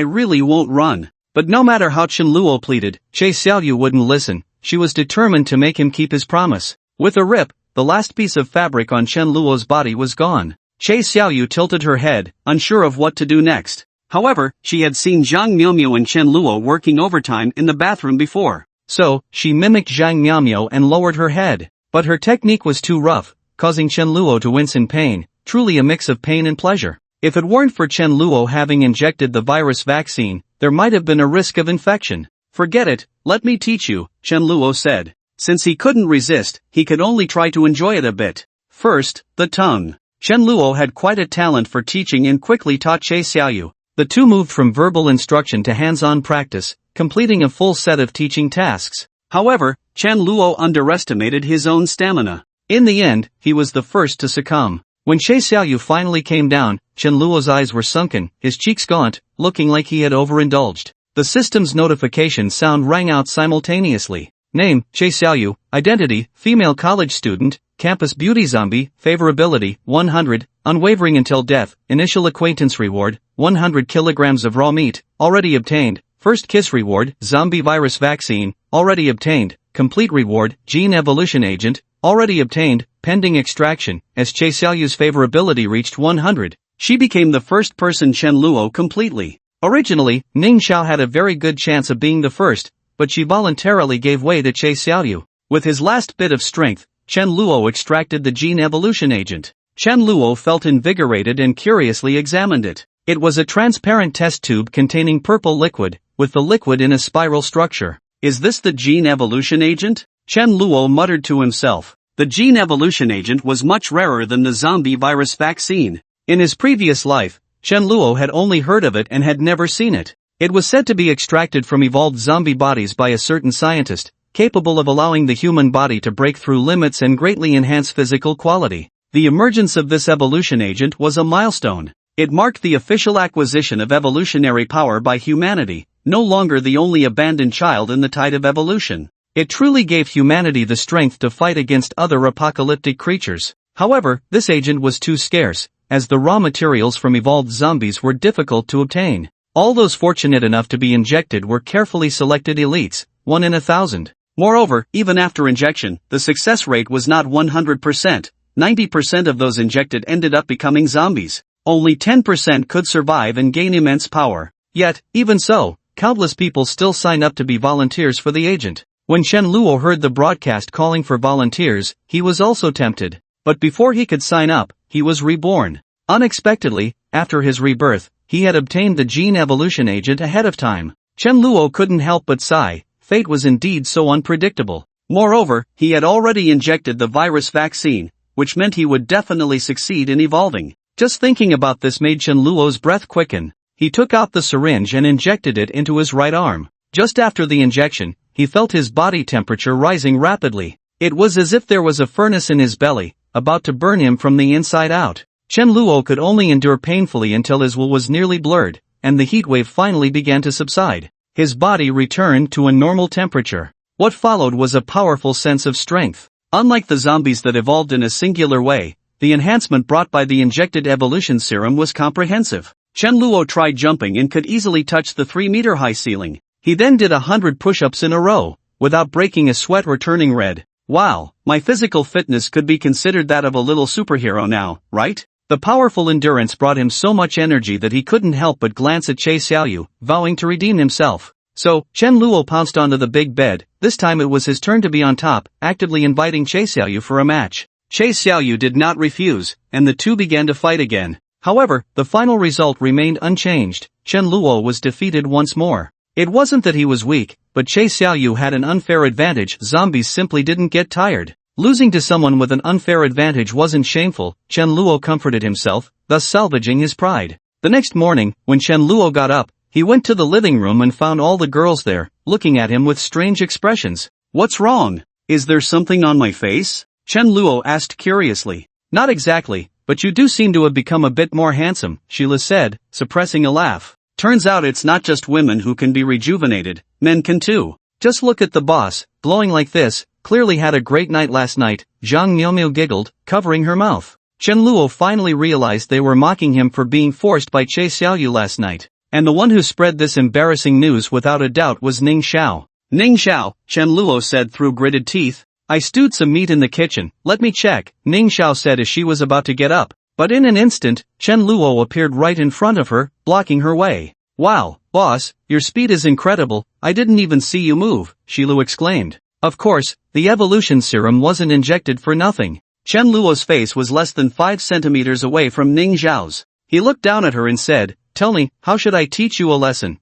really won't run." But no matter how Chen Luo pleaded, Che Xiaoyu wouldn't listen. She was determined to make him keep his promise. With a rip, the last piece of fabric on Chen Luo's body was gone. Che Xiaoyu tilted her head, unsure of what to do next. However, she had seen Zhang Miaomio and Chen Luo working overtime in the bathroom before. So, she mimicked Zhang Miaomio and lowered her head. But her technique was too rough, causing Chen Luo to wince in pain, truly a mix of pain and pleasure. If it weren't for Chen Luo having injected the virus vaccine, there might have been a risk of infection. "Forget it, let me teach you," Chen Luo said. Since he couldn't resist, he could only try to enjoy it a bit. First, the tongue. Chen Luo had quite a talent for teaching and quickly taught Che Xiaoyu. The two moved from verbal instruction to hands-on practice, completing a full set of teaching tasks. However, Chen Luo underestimated his own stamina. In the end, he was the first to succumb. When Che Xiaoyu finally came down, Chen Luo's eyes were sunken, his cheeks gaunt, looking like he had overindulged. The system's notification sound rang out simultaneously. Name, Che Xiaoyu. Identity, female college student, campus beauty zombie, favorability, 100, unwavering until death, initial acquaintance reward, 100 kilograms of raw meat, already obtained, first kiss reward, zombie virus vaccine, already obtained, complete reward, gene evolution agent, already obtained, pending extraction. As Che Xiaoyu's favorability reached 100, she became the first person Chen Luo completely. Originally, Ning Xiao had a very good chance of being the first, but she voluntarily gave way to Che Xiaoyu. With his last bit of strength, Chen Luo extracted the gene evolution agent. Chen Luo felt invigorated and curiously examined it. It was a transparent test tube containing purple liquid, with the liquid in a spiral structure. "Is this the gene evolution agent?" Chen Luo muttered to himself. The gene evolution agent was much rarer than the zombie virus vaccine. In his previous life, Chen Luo had only heard of it and had never seen it. It was said to be extracted from evolved zombie bodies by a certain scientist, capable of allowing the human body to break through limits and greatly enhance physical quality. The emergence of this evolution agent was a milestone. It marked the official acquisition of evolutionary power by humanity, no longer the only abandoned child in the tide of evolution. It truly gave humanity the strength to fight against other apocalyptic creatures. However, this agent was too scarce, as the raw materials from evolved zombies were difficult to obtain. All those fortunate enough to be injected were carefully selected elites, 1 in 1,000. Moreover, even after injection, the success rate was not 100%. 90% of those injected ended up becoming zombies. Only 10% could survive and gain immense power. Yet, even so, countless people still sign up to be volunteers for the agent. When Chen Luo heard the broadcast calling for volunteers, he was also tempted. But before he could sign up, he was reborn. Unexpectedly, after his rebirth, he had obtained the gene evolution agent ahead of time. Chen Luo couldn't help but sigh. Fate was indeed so unpredictable. Moreover, he had already injected the virus vaccine, which meant he would definitely succeed in evolving. Just thinking about this made Chen Luo's breath quicken. He took out the syringe and injected it into his right arm. Just after the injection, he felt his body temperature rising rapidly. It was as if there was a furnace in his belly, about to burn him from the inside out. Chen Luo could only endure painfully until his will was nearly blurred, and the heat wave finally began to subside. His body returned to a normal temperature. What followed was a powerful sense of strength. Unlike the zombies that evolved in a singular way, the enhancement brought by the injected evolution serum was comprehensive. Chen Luo tried jumping and could easily touch the 3-meter-high ceiling. He then did 100 push-ups in a row, without breaking a sweat or turning red. Wow, my physical fitness could be considered that of a little superhero now, right? The powerful endurance brought him so much energy that he couldn't help but glance at Che Xiaoyu, vowing to redeem himself. So, Chen Luo pounced onto the big bed. This time it was his turn to be on top, actively inviting Che Xiaoyu for a match. Che Xiaoyu did not refuse, and the two began to fight again. However, the final result remained unchanged. Chen Luo was defeated once more. It wasn't that he was weak, but Che Xiaoyu had an unfair advantage. Zombies simply didn't get tired. Losing to someone with an unfair advantage wasn't shameful. Chen Luo comforted himself, thus salvaging his pride. The next morning, when Chen Luo got up, he went to the living room and found all the girls there, looking at him with strange expressions. "What's wrong? Is there something on my face?" Chen Luo asked curiously. "Not exactly, but you do seem to have become a bit more handsome," Sheila said, suppressing a laugh. "Turns out it's not just women who can be rejuvenated, men can too. Just look at the boss, glowing like this, clearly had a great night last night." Zhang Miaomiao giggled, covering her mouth. Chen Luo finally realized they were mocking him for being forced by Che Xiaoyu last night. And the one who spread this embarrassing news without a doubt was Ning Xiao. "Ning Xiao," Chen Luo said through gritted teeth. "I stewed some meat in the kitchen, let me check," Ning Xiao said as she was about to get up. But in an instant, Chen Luo appeared right in front of her, blocking her way. "Wow, boss, your speed is incredible, I didn't even see you move," Shilu exclaimed. Of course, the evolution serum wasn't injected for nothing. Chen Luo's face was less than 5 centimeters away from Ning Xiao's. He looked down at her and said, "Tell me, how should I teach you a lesson?"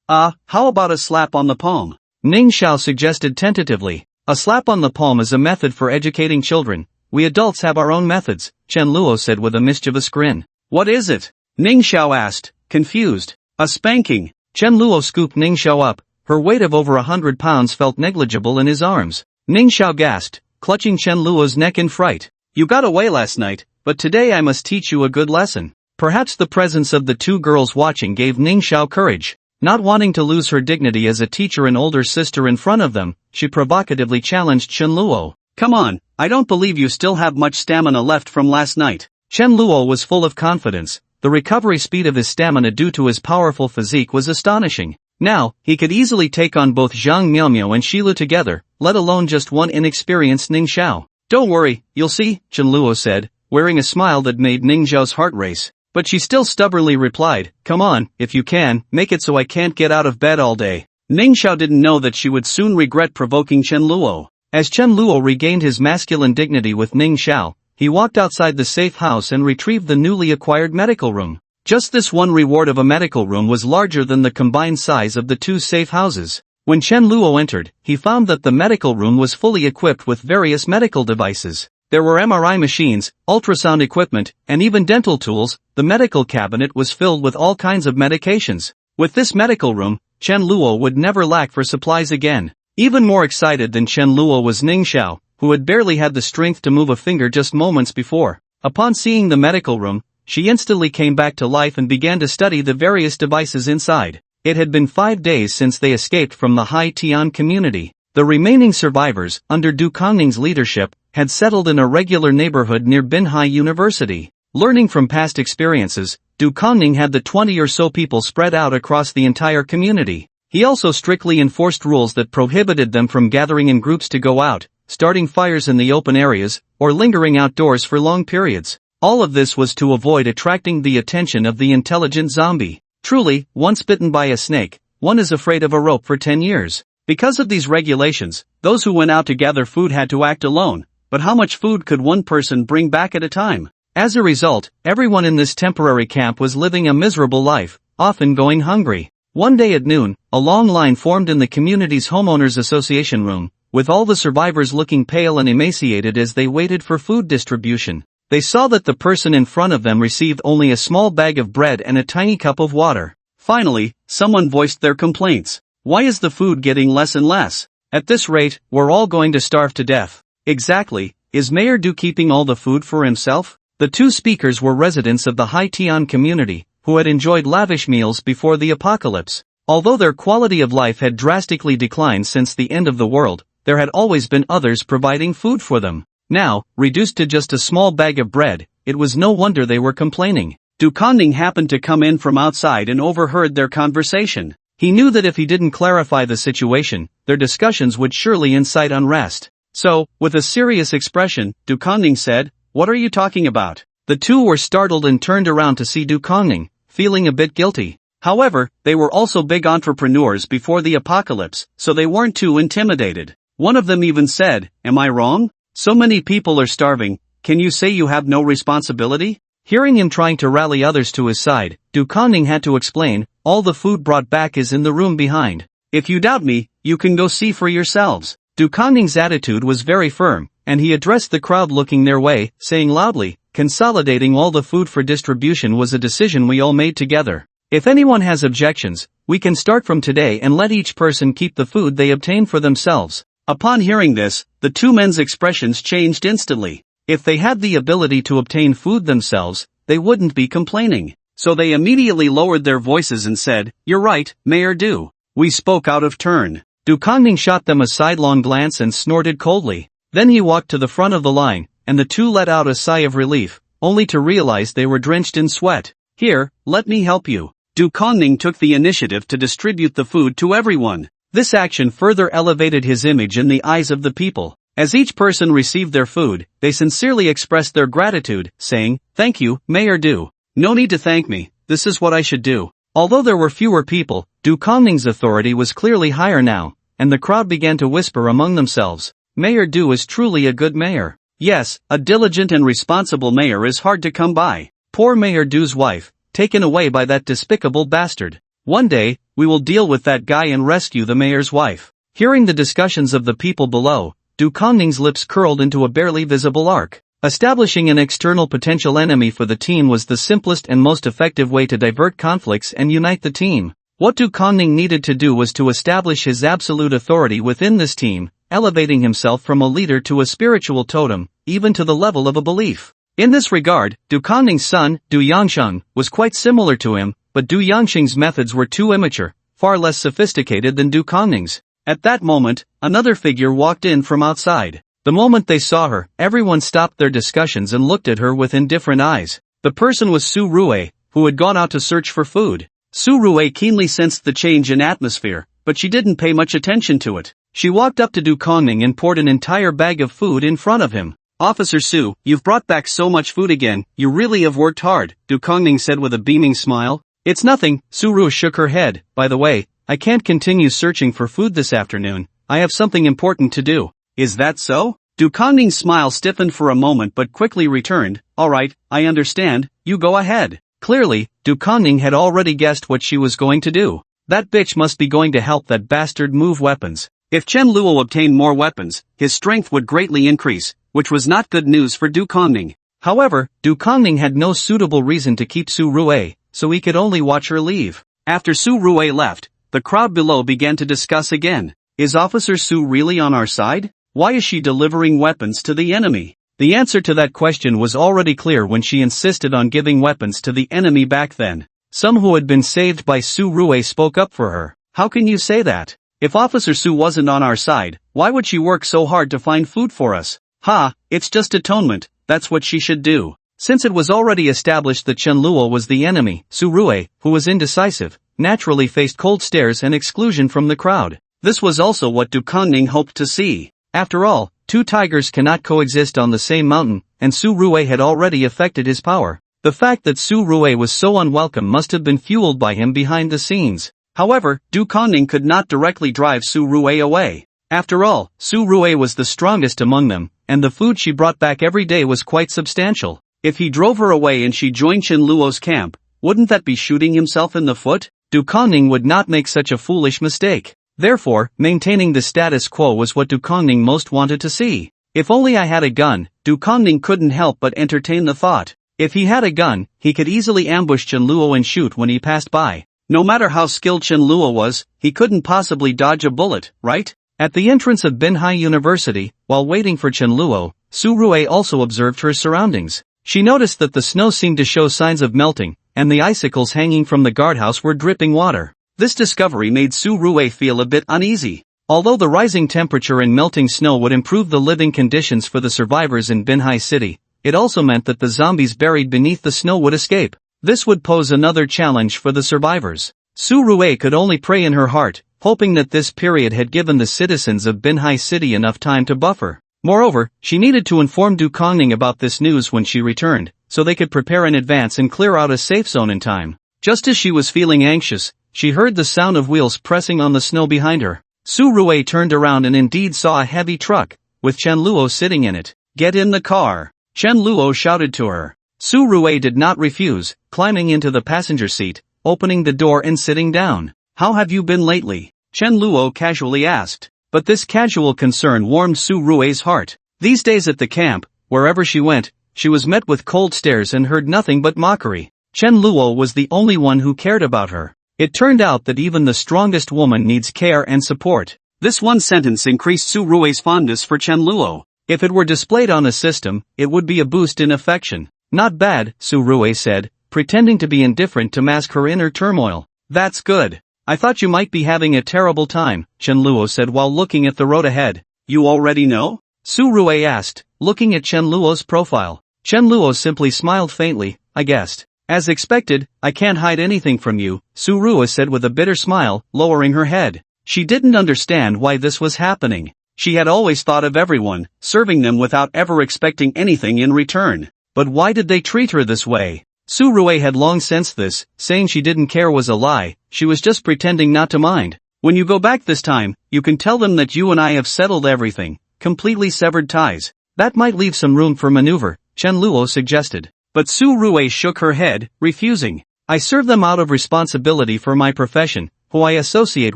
How about a slap on the palm?" Ning Xiao suggested tentatively. "A slap on the palm is a method for educating children. We adults have our own methods," Chen Luo said with a mischievous grin. "What is it?" Ning Xiao asked, confused. "A spanking." Chen Luo scooped Ning Xiao up. Her weight of over 100 pounds felt negligible in his arms. Ning Xiao gasped, clutching Chen Luo's neck in fright. "You got away last night, but today I must teach you a good lesson." Perhaps the presence of the two girls watching gave Ning Xiao courage. Not wanting to lose her dignity as a teacher and older sister in front of them, she provocatively challenged Chen Luo. "Come on, I don't believe you still have much stamina left from last night." Chen Luo was full of confidence. The recovery speed of his stamina due to his powerful physique was astonishing. Now, he could easily take on both Zhang Miaomiao and Shilu together, let alone just one inexperienced Ning Xiao. "Don't worry, you'll see," Chen Luo said, wearing a smile that made Ning Xiao's heart race. But she still stubbornly replied, "Come on, if you can, make it so I can't get out of bed all day." Ning Xiao didn't know that she would soon regret provoking Chen Luo. As Chen Luo regained his masculine dignity with Ning Xiao, he walked outside the safe house and retrieved the newly acquired medical room. Just this one reward of a medical room was larger than the combined size of the two safe houses. When Chen Luo entered, he found that the medical room was fully equipped with various medical devices. There were MRI machines, ultrasound equipment, and even dental tools. The medical cabinet was filled with all kinds of medications. With this medical room, Chen Luo would never lack for supplies again. Even more excited than Chen Luo was Ning Xiao, who had barely had the strength to move a finger just moments before. Upon seeing the medical room, she instantly came back to life and began to study the various devices inside. It had been 5 days since they escaped from the Hai Tian community. The remaining survivors, under Du Kongning's leadership, had settled in a regular neighborhood near Binhai University. Learning from past experiences, Du Kongning had the 20 or so people spread out across the entire community. He also strictly enforced rules that prohibited them from gathering in groups to go out, starting fires in the open areas, or lingering outdoors for long periods. All of this was to avoid attracting the attention of the intelligent zombie. Truly, once bitten by a snake, one is afraid of a rope for 10 years. Because of these regulations, those who went out to gather food had to act alone, but how much food could one person bring back at a time? As a result, everyone in this temporary camp was living a miserable life, often going hungry. One day at noon, a long line formed in the community's homeowners association room, with all the survivors looking pale and emaciated as they waited for food distribution. They saw that the person in front of them received only a small bag of bread and a tiny cup of water. Finally, someone voiced their complaints. "Why is the food getting less and less? At this rate, we're all going to starve to death." "Exactly, is Mayor Du keeping all the food for himself?" The two speakers were residents of the Hai Tian community, who had enjoyed lavish meals before the apocalypse. Although their quality of life had drastically declined since the end of the world, there had always been others providing food for them. Now, reduced to just a small bag of bread, it was no wonder they were complaining. Du Kongning happened to come in from outside and overheard their conversation. He knew that if he didn't clarify the situation, their discussions would surely incite unrest. So, with a serious expression, Du Kongning said, "What are you talking about? The two were startled and turned around to see Du Kongning, feeling a bit guilty. However, they were also big entrepreneurs before the apocalypse, so they weren't too intimidated. One of them even said, "Am I wrong? So many people are starving, can you say you have no responsibility?" Hearing him trying to rally others to his side, Du Kongning had to explain, "All the food brought back is in the room behind. If you doubt me, you can go see for yourselves." Du Kongning's attitude was very firm, and he addressed the crowd looking their way, saying loudly, "Consolidating all the food for distribution was a decision we all made together. If anyone has objections, we can start from today and let each person keep the food they obtain for themselves." Upon hearing this, the two men's expressions changed instantly. If they had the ability to obtain food themselves, they wouldn't be complaining. So they immediately lowered their voices and said, "You're right, Mayor Du. We spoke out of turn." Du Kongning shot them a sidelong glance and snorted coldly. Then he walked to the front of the line, and the two let out a sigh of relief, only to realize they were drenched in sweat. "Here, let me help you." Du Kongning took the initiative to distribute the food to everyone. This action further elevated his image in the eyes of the people. As each person received their food, they sincerely expressed their gratitude, saying, "Thank you, Mayor Du. No need to thank me, this is what I should do." Although there were fewer people, Du Kongning's authority was clearly higher now, and the crowd began to whisper among themselves, "Mayor Du is truly a good mayor." Yes, a diligent and responsible mayor is hard to come by. Poor Mayor Du's wife, taken away by that despicable bastard. One day, we will deal with that guy and rescue the mayor's wife. Hearing the discussions of the people below, Du Kongning's lips curled into a barely visible arc. Establishing an external potential enemy for the team was the simplest and most effective way to divert conflicts and unite the team. What Du Kongning needed to do was to establish his absolute authority within this team, elevating himself from a leader to a spiritual totem, even to the level of a belief. In this regard, Du Kongning's son, Du Yangsheng, was quite similar to him, but Du Yangsheng's methods were too immature, far less sophisticated than Du Kongning's. At that moment, another figure walked in from outside. The moment they saw her, everyone stopped their discussions and looked at her with indifferent eyes. The person was Su Rue, who had gone out to search for food. Su Rue keenly sensed the change in atmosphere, but she didn't pay much attention to it. She walked up to Du Kongning and poured an entire bag of food in front of him. "Officer Su, you've brought back so much food again, you really have worked hard," Du Kongning said with a beaming smile. "It's nothing," Su Rue shook her head. "By the way, I can't continue searching for food this afternoon, I have something important to do." "Is that so?" Du Kongning's smile stiffened for a moment but quickly returned. "Alright, I understand, you go ahead." Clearly, Du Kongning had already guessed what she was going to do. That bitch must be going to help that bastard move weapons. If Chen Luo obtained more weapons, his strength would greatly increase, which was not good news for Du Kongning. However, Du Kongning had no suitable reason to keep Su Rue, so he could only watch her leave. After Su Rue left, the crowd below began to discuss again. Is Officer Su really on our side? Why is she delivering weapons to the enemy? The answer to that question was already clear when she insisted on giving weapons to the enemy back then. Some who had been saved by Su Rue spoke up for her. "How can you say that? If Officer Su wasn't on our side, why would she work so hard to find food for us?" "Ha, it's just atonement, that's what she should do." Since it was already established that Chen Luo was the enemy, Su Rue, who was indecisive, naturally faced cold stares and exclusion from the crowd. This was also what Du Kongning hoped to see. After all, two tigers cannot coexist on the same mountain, and Su Rue had already affected his power. The fact that Su Rue was so unwelcome must have been fueled by him behind the scenes. However, Du Kongning could not directly drive Su Rue away. After all, Su Rue was the strongest among them, and the food she brought back every day was quite substantial. If he drove her away and she joined Chen Luo's camp, wouldn't that be shooting himself in the foot? Du Kongning would not make such a foolish mistake. Therefore, maintaining the status quo was what Du Kongning most wanted to see. If only I had a gun, Du Kongning couldn't help but entertain the thought. If he had a gun, he could easily ambush Chen Luo and shoot when he passed by. No matter how skilled Chen Luo was, he couldn't possibly dodge a bullet, right? At the entrance of Binhai University, while waiting for Chen Luo, Su Rue also observed her surroundings. She noticed that the snow seemed to show signs of melting, and the icicles hanging from the guardhouse were dripping water. This discovery made Su Rue feel a bit uneasy. Although the rising temperature and melting snow would improve the living conditions for the survivors in Binhai City, it also meant that the zombies buried beneath the snow would escape. This would pose another challenge for the survivors. Su Rue could only pray in her heart, hoping that this period had given the citizens of Binhai City enough time to buffer. Moreover, she needed to inform Du Kongning about this news when she returned, so they could prepare in advance and clear out a safe zone in time. Just as she was feeling anxious, she heard the sound of wheels pressing on the snow behind her. Su Rui turned around and indeed saw a heavy truck, with Chen Luo sitting in it. "Get in the car!" Chen Luo shouted to her. Su Rui did not refuse, climbing into the passenger seat, opening the door and sitting down. "How have you been lately?" Chen Luo casually asked. But this casual concern warmed Su Rui's heart. These days at the camp, wherever she went, she was met with cold stares and heard nothing but mockery. Chen Luo was the only one who cared about her. It turned out that even the strongest woman needs care and support. This one sentence increased Su Rui's fondness for Chen Luo. If it were displayed on a system, it would be a boost in affection. "Not bad," Su Rui said, pretending to be indifferent to mask her inner turmoil. "That's good. I thought you might be having a terrible time," Chen Luo said while looking at the road ahead. "You already know?" Su Rui asked, looking at Chen Luo's profile. Chen Luo simply smiled faintly. "I guessed. As expected, I can't hide anything from you," Su Rui said with a bitter smile, lowering her head. She didn't understand why this was happening. She had always thought of everyone, serving them without ever expecting anything in return. But why did they treat her this way? Su Rui had long sensed this. Saying she didn't care was a lie. She was just pretending not to mind. "When you go back this time, you can tell them that you and I have settled everything, completely severed ties." "That might leave some room for maneuver," Chen Luo suggested. But Su Rui shook her head, refusing. "I serve them out of responsibility for my profession. Who I associate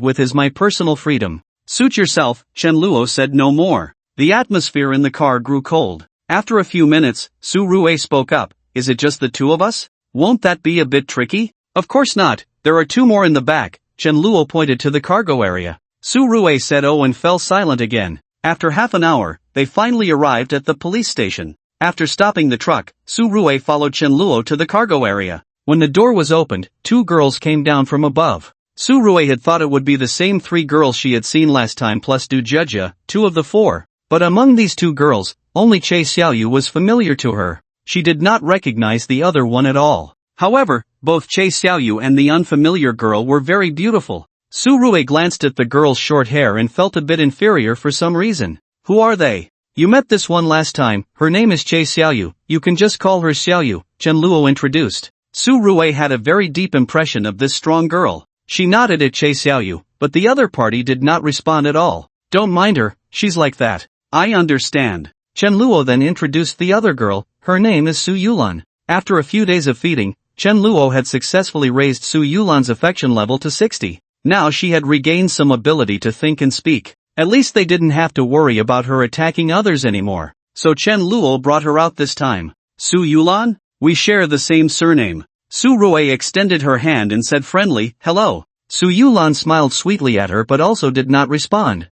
with is my personal freedom." "Suit yourself," Chen Luo said no more. The atmosphere in the car grew cold. After a few minutes, Su Rui spoke up. "Is it just the two of us? Won't that be a bit tricky?" "Of course not, there are two more in the back," Chen Luo pointed to the cargo area. Su Rui said oh and fell silent again. After half an hour, they finally arrived at the police station. After stopping the truck, Su Rui followed Chen Luo to the cargo area. When the door was opened, two girls came down from above. Su Rui had thought it would be the same three girls she had seen last time plus Du Jejia, two of the four. But among these two girls, only Che Xiaoyu was familiar to her. She did not recognize the other one at all. However, both Che Xiaoyu and the unfamiliar girl were very beautiful. Su Rui glanced at the girl's short hair and felt a bit inferior for some reason. "Who are they?" "You met this one last time, her name is Che Xiaoyu, you can just call her Xiaoyu," Chen Luo introduced. Su Rui had a very deep impression of this strong girl. She nodded at Che Xiaoyu, but the other party did not respond at all. "Don't mind her, she's like that." "I understand." Chen Luo then introduced the other girl. Her name is Su Yulan. After a few days of feeding, Chen Luo had successfully raised Su Yulan's affection level to 60. Now she had regained some ability to think and speak. At least they didn't have to worry about her attacking others anymore. So Chen Luo brought her out this time. "Su Yulan? We share the same surname." Su Rui extended her hand and said friendly, "Hello." Su Yulan smiled sweetly at her but also did not respond.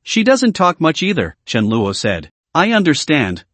She doesn't talk much either," Chen Luo said. I understand.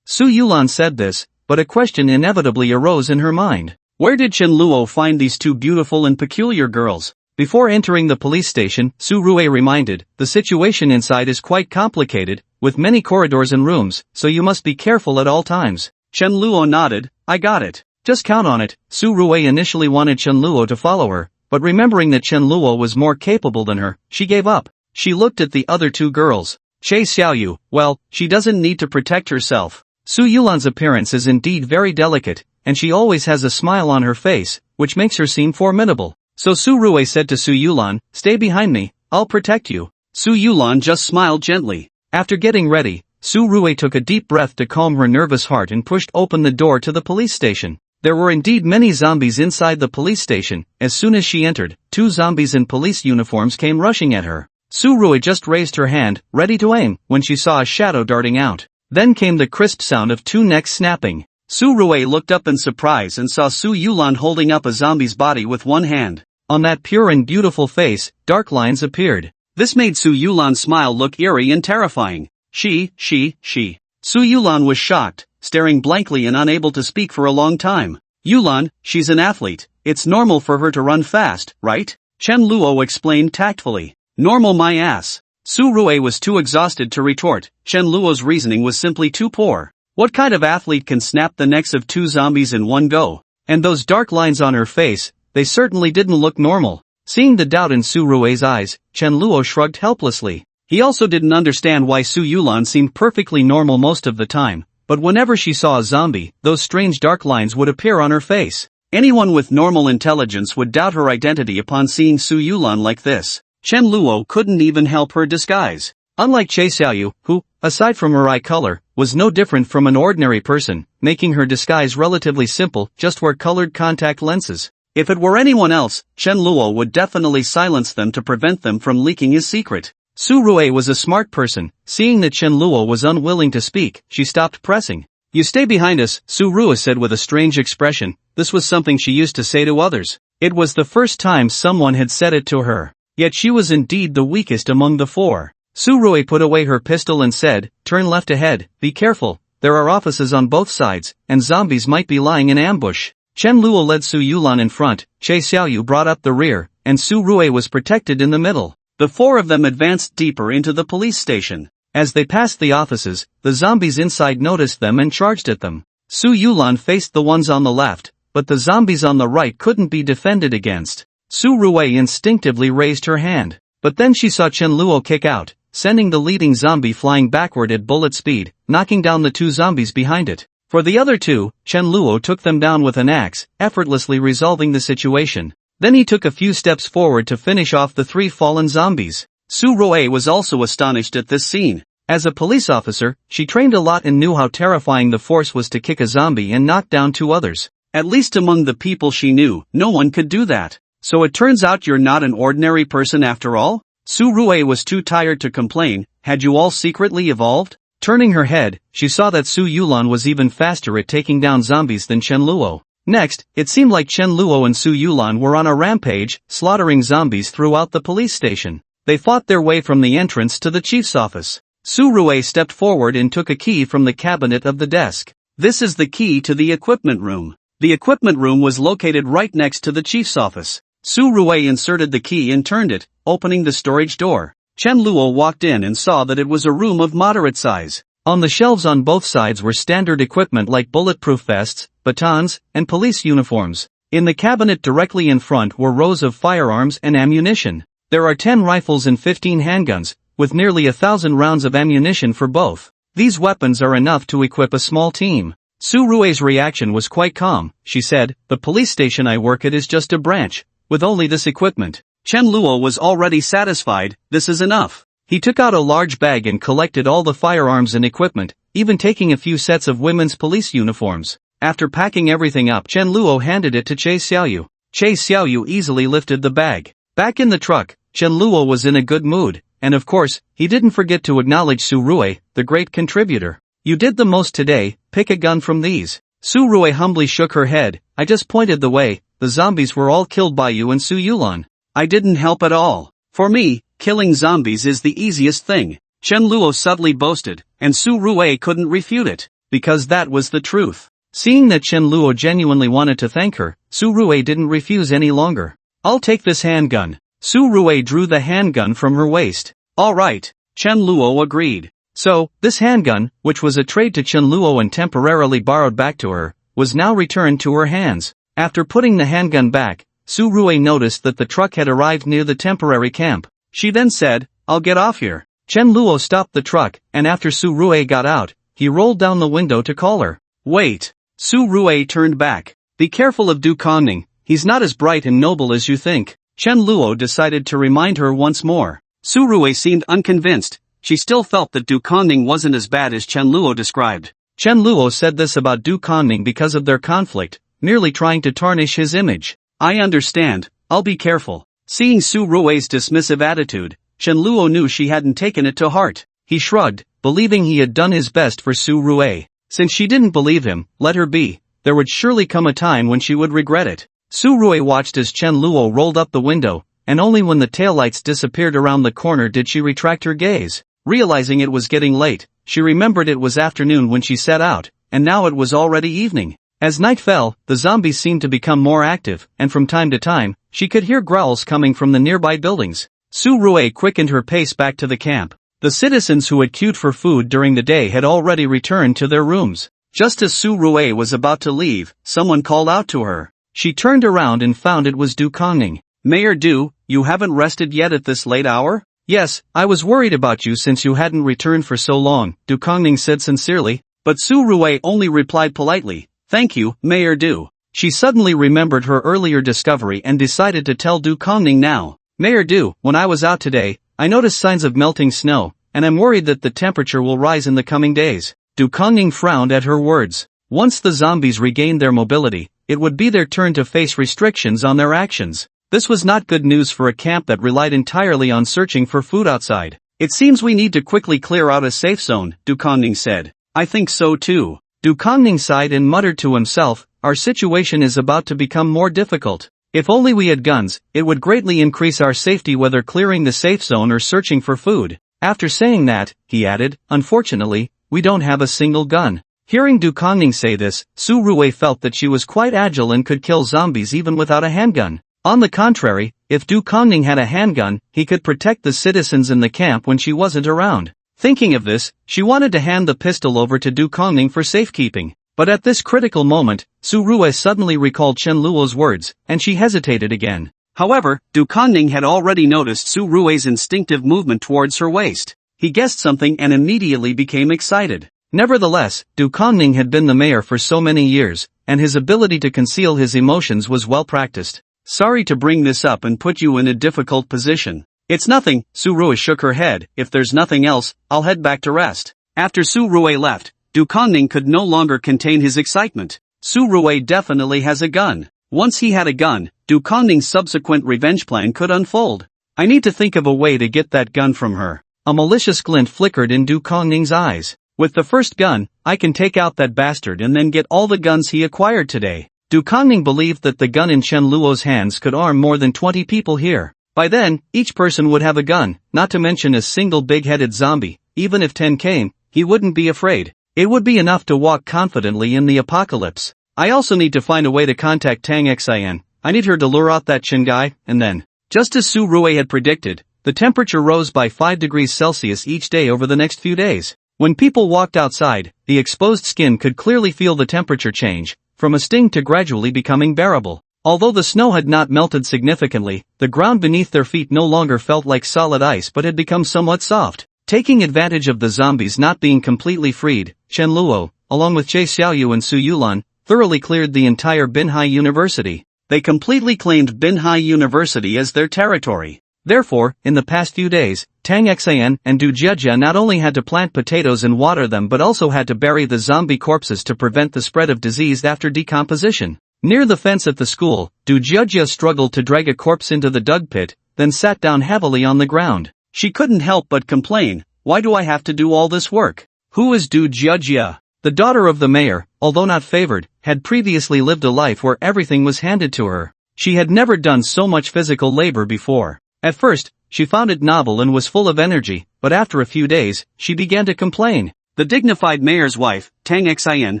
Su Yulan said this, but a question inevitably arose in her mind. Where did Chen Luo find these two beautiful and peculiar girls? Before entering the police station, Su Rui reminded, the situation inside is quite complicated, with many corridors and rooms, so you must be careful at all times. Chen Luo nodded, I got it. Just count on it. Su Rui initially wanted Chen Luo to follow her, but remembering that Chen Luo was more capable than her, she gave up. She looked at the other two girls. Che Xiaoyu, well, she doesn't need to protect herself. Su Yulan's appearance is indeed very delicate, and she always has a smile on her face, which makes her seem formidable. So Su Rui said to Su Yulan, stay behind me, I'll protect you. Su Yulan just smiled gently. After getting ready, Su Rui took a deep breath to calm her nervous heart and pushed open the door to the police station. There were indeed many zombies inside the police station. As soon as she entered, two zombies in police uniforms came rushing at her. Su Rui just raised her hand, ready to aim, when she saw a shadow darting out. Then came the crisp sound of two necks snapping. Su Rui looked up in surprise and saw Su Yulan holding up a zombie's body with one hand. On that pure and beautiful face, dark lines appeared. This made Su Yulan's smile look eerie and terrifying. She. Su Yulan was shocked, staring blankly and unable to speak for a long time. Yulan, she's an athlete. It's normal for her to run fast, right? Chen Luo explained tactfully. Normal my ass. Su Rui was too exhausted to retort. Chen Luo's reasoning was simply too poor. What kind of athlete can snap the necks of two zombies in one go? And those dark lines on her face, they certainly didn't look normal. Seeing the doubt in Su Rui's eyes, Chen Luo shrugged helplessly. He also didn't understand why Su Yulan seemed perfectly normal most of the time, but whenever she saw a zombie, those strange dark lines would appear on her face. Anyone with normal intelligence would doubt her identity upon seeing Su Yulan like this. Chen Luo couldn't even help her disguise. Unlike Che Xiaoyu, who, aside from her eye color, was no different from an ordinary person, making her disguise relatively simple, just wear colored contact lenses. If it were anyone else, Chen Luo would definitely silence them to prevent them from leaking his secret. Su Rui was a smart person. Seeing that Chen Luo was unwilling to speak, she stopped pressing. "You stay behind us," Su Rui said with a strange expression. This was something she used to say to others. It was the first time someone had said it to her. Yet she was indeed the weakest among the four. Su Rui put away her pistol and said, "Turn left ahead, be careful, there are offices on both sides, and zombies might be lying in ambush." Chen Luo led Su Yulan in front, Che Xiaoyu brought up the rear, and Su Rui was protected in the middle. The four of them advanced deeper into the police station. As they passed the offices, the zombies inside noticed them and charged at them. Su Yulan faced the ones on the left, but the zombies on the right couldn't be defended against. Su Rui instinctively raised her hand, but then she saw Chen Luo kick out, sending the leading zombie flying backward at bullet speed, knocking down the two zombies behind it. For the other two, Chen Luo took them down with an axe, effortlessly resolving the situation. Then he took a few steps forward to finish off the three fallen zombies. Su Rui was also astonished at this scene. As a police officer, she trained a lot and knew how terrifying the force was to kick a zombie and knock down two others. At least among the people she knew, no one could do that. "So it turns out you're not an ordinary person after all?" Su Rui was too tired to complain. "Had you all secretly evolved?" Turning her head, she saw that Su Yulan was even faster at taking down zombies than Chen Luo. Next, it seemed like Chen Luo and Su Yulan were on a rampage, slaughtering zombies throughout the police station. They fought their way from the entrance to the chief's office. Su Rui stepped forward and took a key from the cabinet of the desk. "This is the key to the equipment room." The equipment room was located right next to the chief's office. Su Rui inserted the key and turned it, opening the storage door. Chen Luo walked in and saw that it was a room of moderate size. On the shelves on both sides were standard equipment like bulletproof vests, batons, and police uniforms. In the cabinet directly in front were rows of firearms and ammunition. There are 10 rifles and 15 handguns, with nearly 1,000 rounds of ammunition for both. These weapons are enough to equip a small team. Su Rui's reaction was quite calm. She said, "The police station I work at is just a branch, with only this equipment." Chen Luo was already satisfied. "This is enough." He took out a large bag and collected all the firearms and equipment, even taking a few sets of women's police uniforms. After packing everything up, Chen Luo handed it to Che Xiaoyu. Che Xiaoyu easily lifted the bag. Back in the truck, Chen Luo was in a good mood, and of course, he didn't forget to acknowledge Su Rui, the great contributor. "You did the most today, pick a gun from these." Su Rui humbly shook her head. "I just pointed the way, the zombies were all killed by you and Su Yulan. I didn't help at all. For me, killing zombies is the easiest thing." Chen Luo subtly boasted, and Su Rui couldn't refute it, because that was the truth. Seeing that Chen Luo genuinely wanted to thank her, Su Rui didn't refuse any longer. "I'll take this handgun." Su Rui drew the handgun from her waist. "All right," Chen Luo agreed. So, this handgun, which was a trade to Chen Luo and temporarily borrowed back to her, was now returned to her hands. After putting the handgun back, Su Rui noticed that the truck had arrived near the temporary camp. She then said, "I'll get off here." Chen Luo stopped the truck, and after Su Rui got out, he rolled down the window to call her. "Wait." Su Rui turned back. "Be careful of Du Kongning, he's not as bright and noble as you think." Chen Luo decided to remind her once more. Su Rui seemed unconvinced. She still felt that Du Kongning wasn't as bad as Chen Luo described. Chen Luo said this about Du Kongning because of their conflict, merely trying to tarnish his image. "I understand, I'll be careful." Seeing Su Rui's dismissive attitude, Chen Luo knew she hadn't taken it to heart. He shrugged, believing he had done his best for Su Rui. Since she didn't believe him, let her be. There would surely come a time when she would regret it. Su Rui watched as Chen Luo rolled up the window, and only when the taillights disappeared around the corner did she retract her gaze. Realizing it was getting late, she remembered it was afternoon when she set out, and now it was already evening. As night fell, the zombies seemed to become more active, and from time to time, she could hear growls coming from the nearby buildings. Su Rui quickened her pace back to the camp. The citizens who had queued for food during the day had already returned to their rooms. Just as Su Rui was about to leave, someone called out to her. She turned around and found it was Du Kongning. "Mayor Du, you haven't rested yet at this late hour?" "Yes, I was worried about you since you hadn't returned for so long," Du Kongning said sincerely. but Su Rui only replied politely, "Thank you, Mayor Du." She suddenly remembered her earlier discovery and decided to tell Du Kongning now. "Mayor Du, when I was out today, I noticed signs of melting snow, and I'm worried that the temperature will rise in the coming days." Du Kongning frowned at her words. Once the zombies regained their mobility, it would be their turn to face restrictions on their actions. This was not good news for a camp that relied entirely on searching for food outside. "It seems we need to quickly clear out a safe zone," Du Kongning said. "I think so too." Du Kongning sighed and muttered to himself, "Our situation is about to become more difficult. If only we had guns, it would greatly increase our safety whether clearing the safe zone or searching for food." After saying that, he added, "Unfortunately, we don't have a single gun." Hearing Du Kongning say this, Su Rui felt that she was quite agile and could kill zombies even without a handgun. On the contrary, if Du Kongning had a handgun, he could protect the citizens in the camp when she wasn't around. Thinking of this, she wanted to hand the pistol over to Du Kongning for safekeeping. But at this critical moment, Su Rui suddenly recalled Chen Luo's words, and she hesitated again. However, Du Kongning had already noticed Su Rui's instinctive movement towards her waist. He guessed something and immediately became excited. Nevertheless, Du Kongning had been the mayor for so many years, and his ability to conceal his emotions was well practiced. "Sorry to bring this up and put you in a difficult position." "It's nothing," Su Rui shook her head. "If there's nothing else, I'll head back to rest." After Su Rui left, Du Kongning could no longer contain his excitement. Su Rui definitely has a gun. Once he had a gun, Du Kongning's subsequent revenge plan could unfold. "I need to think of a way to get that gun from her." A malicious glint flickered in Du Kongning's eyes. "With the first gun, I can take out that bastard and then get all the guns he acquired today." Du Kongning believed that the gun in Chen Luo's hands could arm more than 20 people here. By then, each person would have a gun, not to mention a single big-headed zombie. Even if 10 came, he wouldn't be afraid. It would be enough to walk confidently in the apocalypse. "I also need to find a way to contact Tang Xian. I need her to lure out that Chen guy, and then..." Just as Su Rui had predicted, the temperature rose by 5 degrees Celsius each day over the next few days. When people walked outside, the exposed skin could clearly feel the temperature change, from a sting to gradually becoming bearable. Although the snow had not melted significantly, the ground beneath their feet no longer felt like solid ice but had become somewhat soft. Taking advantage of the zombies not being completely freed, Chen Luo, along with Che Xiaoyu and Su Yulan, thoroughly cleared the entire Binhai University. They completely claimed Binhai University as their territory. Therefore, in the past few days, Tang Xian and Du Jiejia not only had to plant potatoes and water them but also had to bury the zombie corpses to prevent the spread of disease after decomposition. Near the fence at the school, Du Jiejia struggled to drag a corpse into the dug pit, then sat down heavily on the ground. She couldn't help but complain, "Why do I have to do all this work?" Who is Du Jiejia? The daughter of the mayor, although not favored, had previously lived a life where everything was handed to her. She had never done so much physical labor before. At first, she found it novel and was full of energy, but after a few days, she began to complain. The dignified mayor's wife, Tang Xian,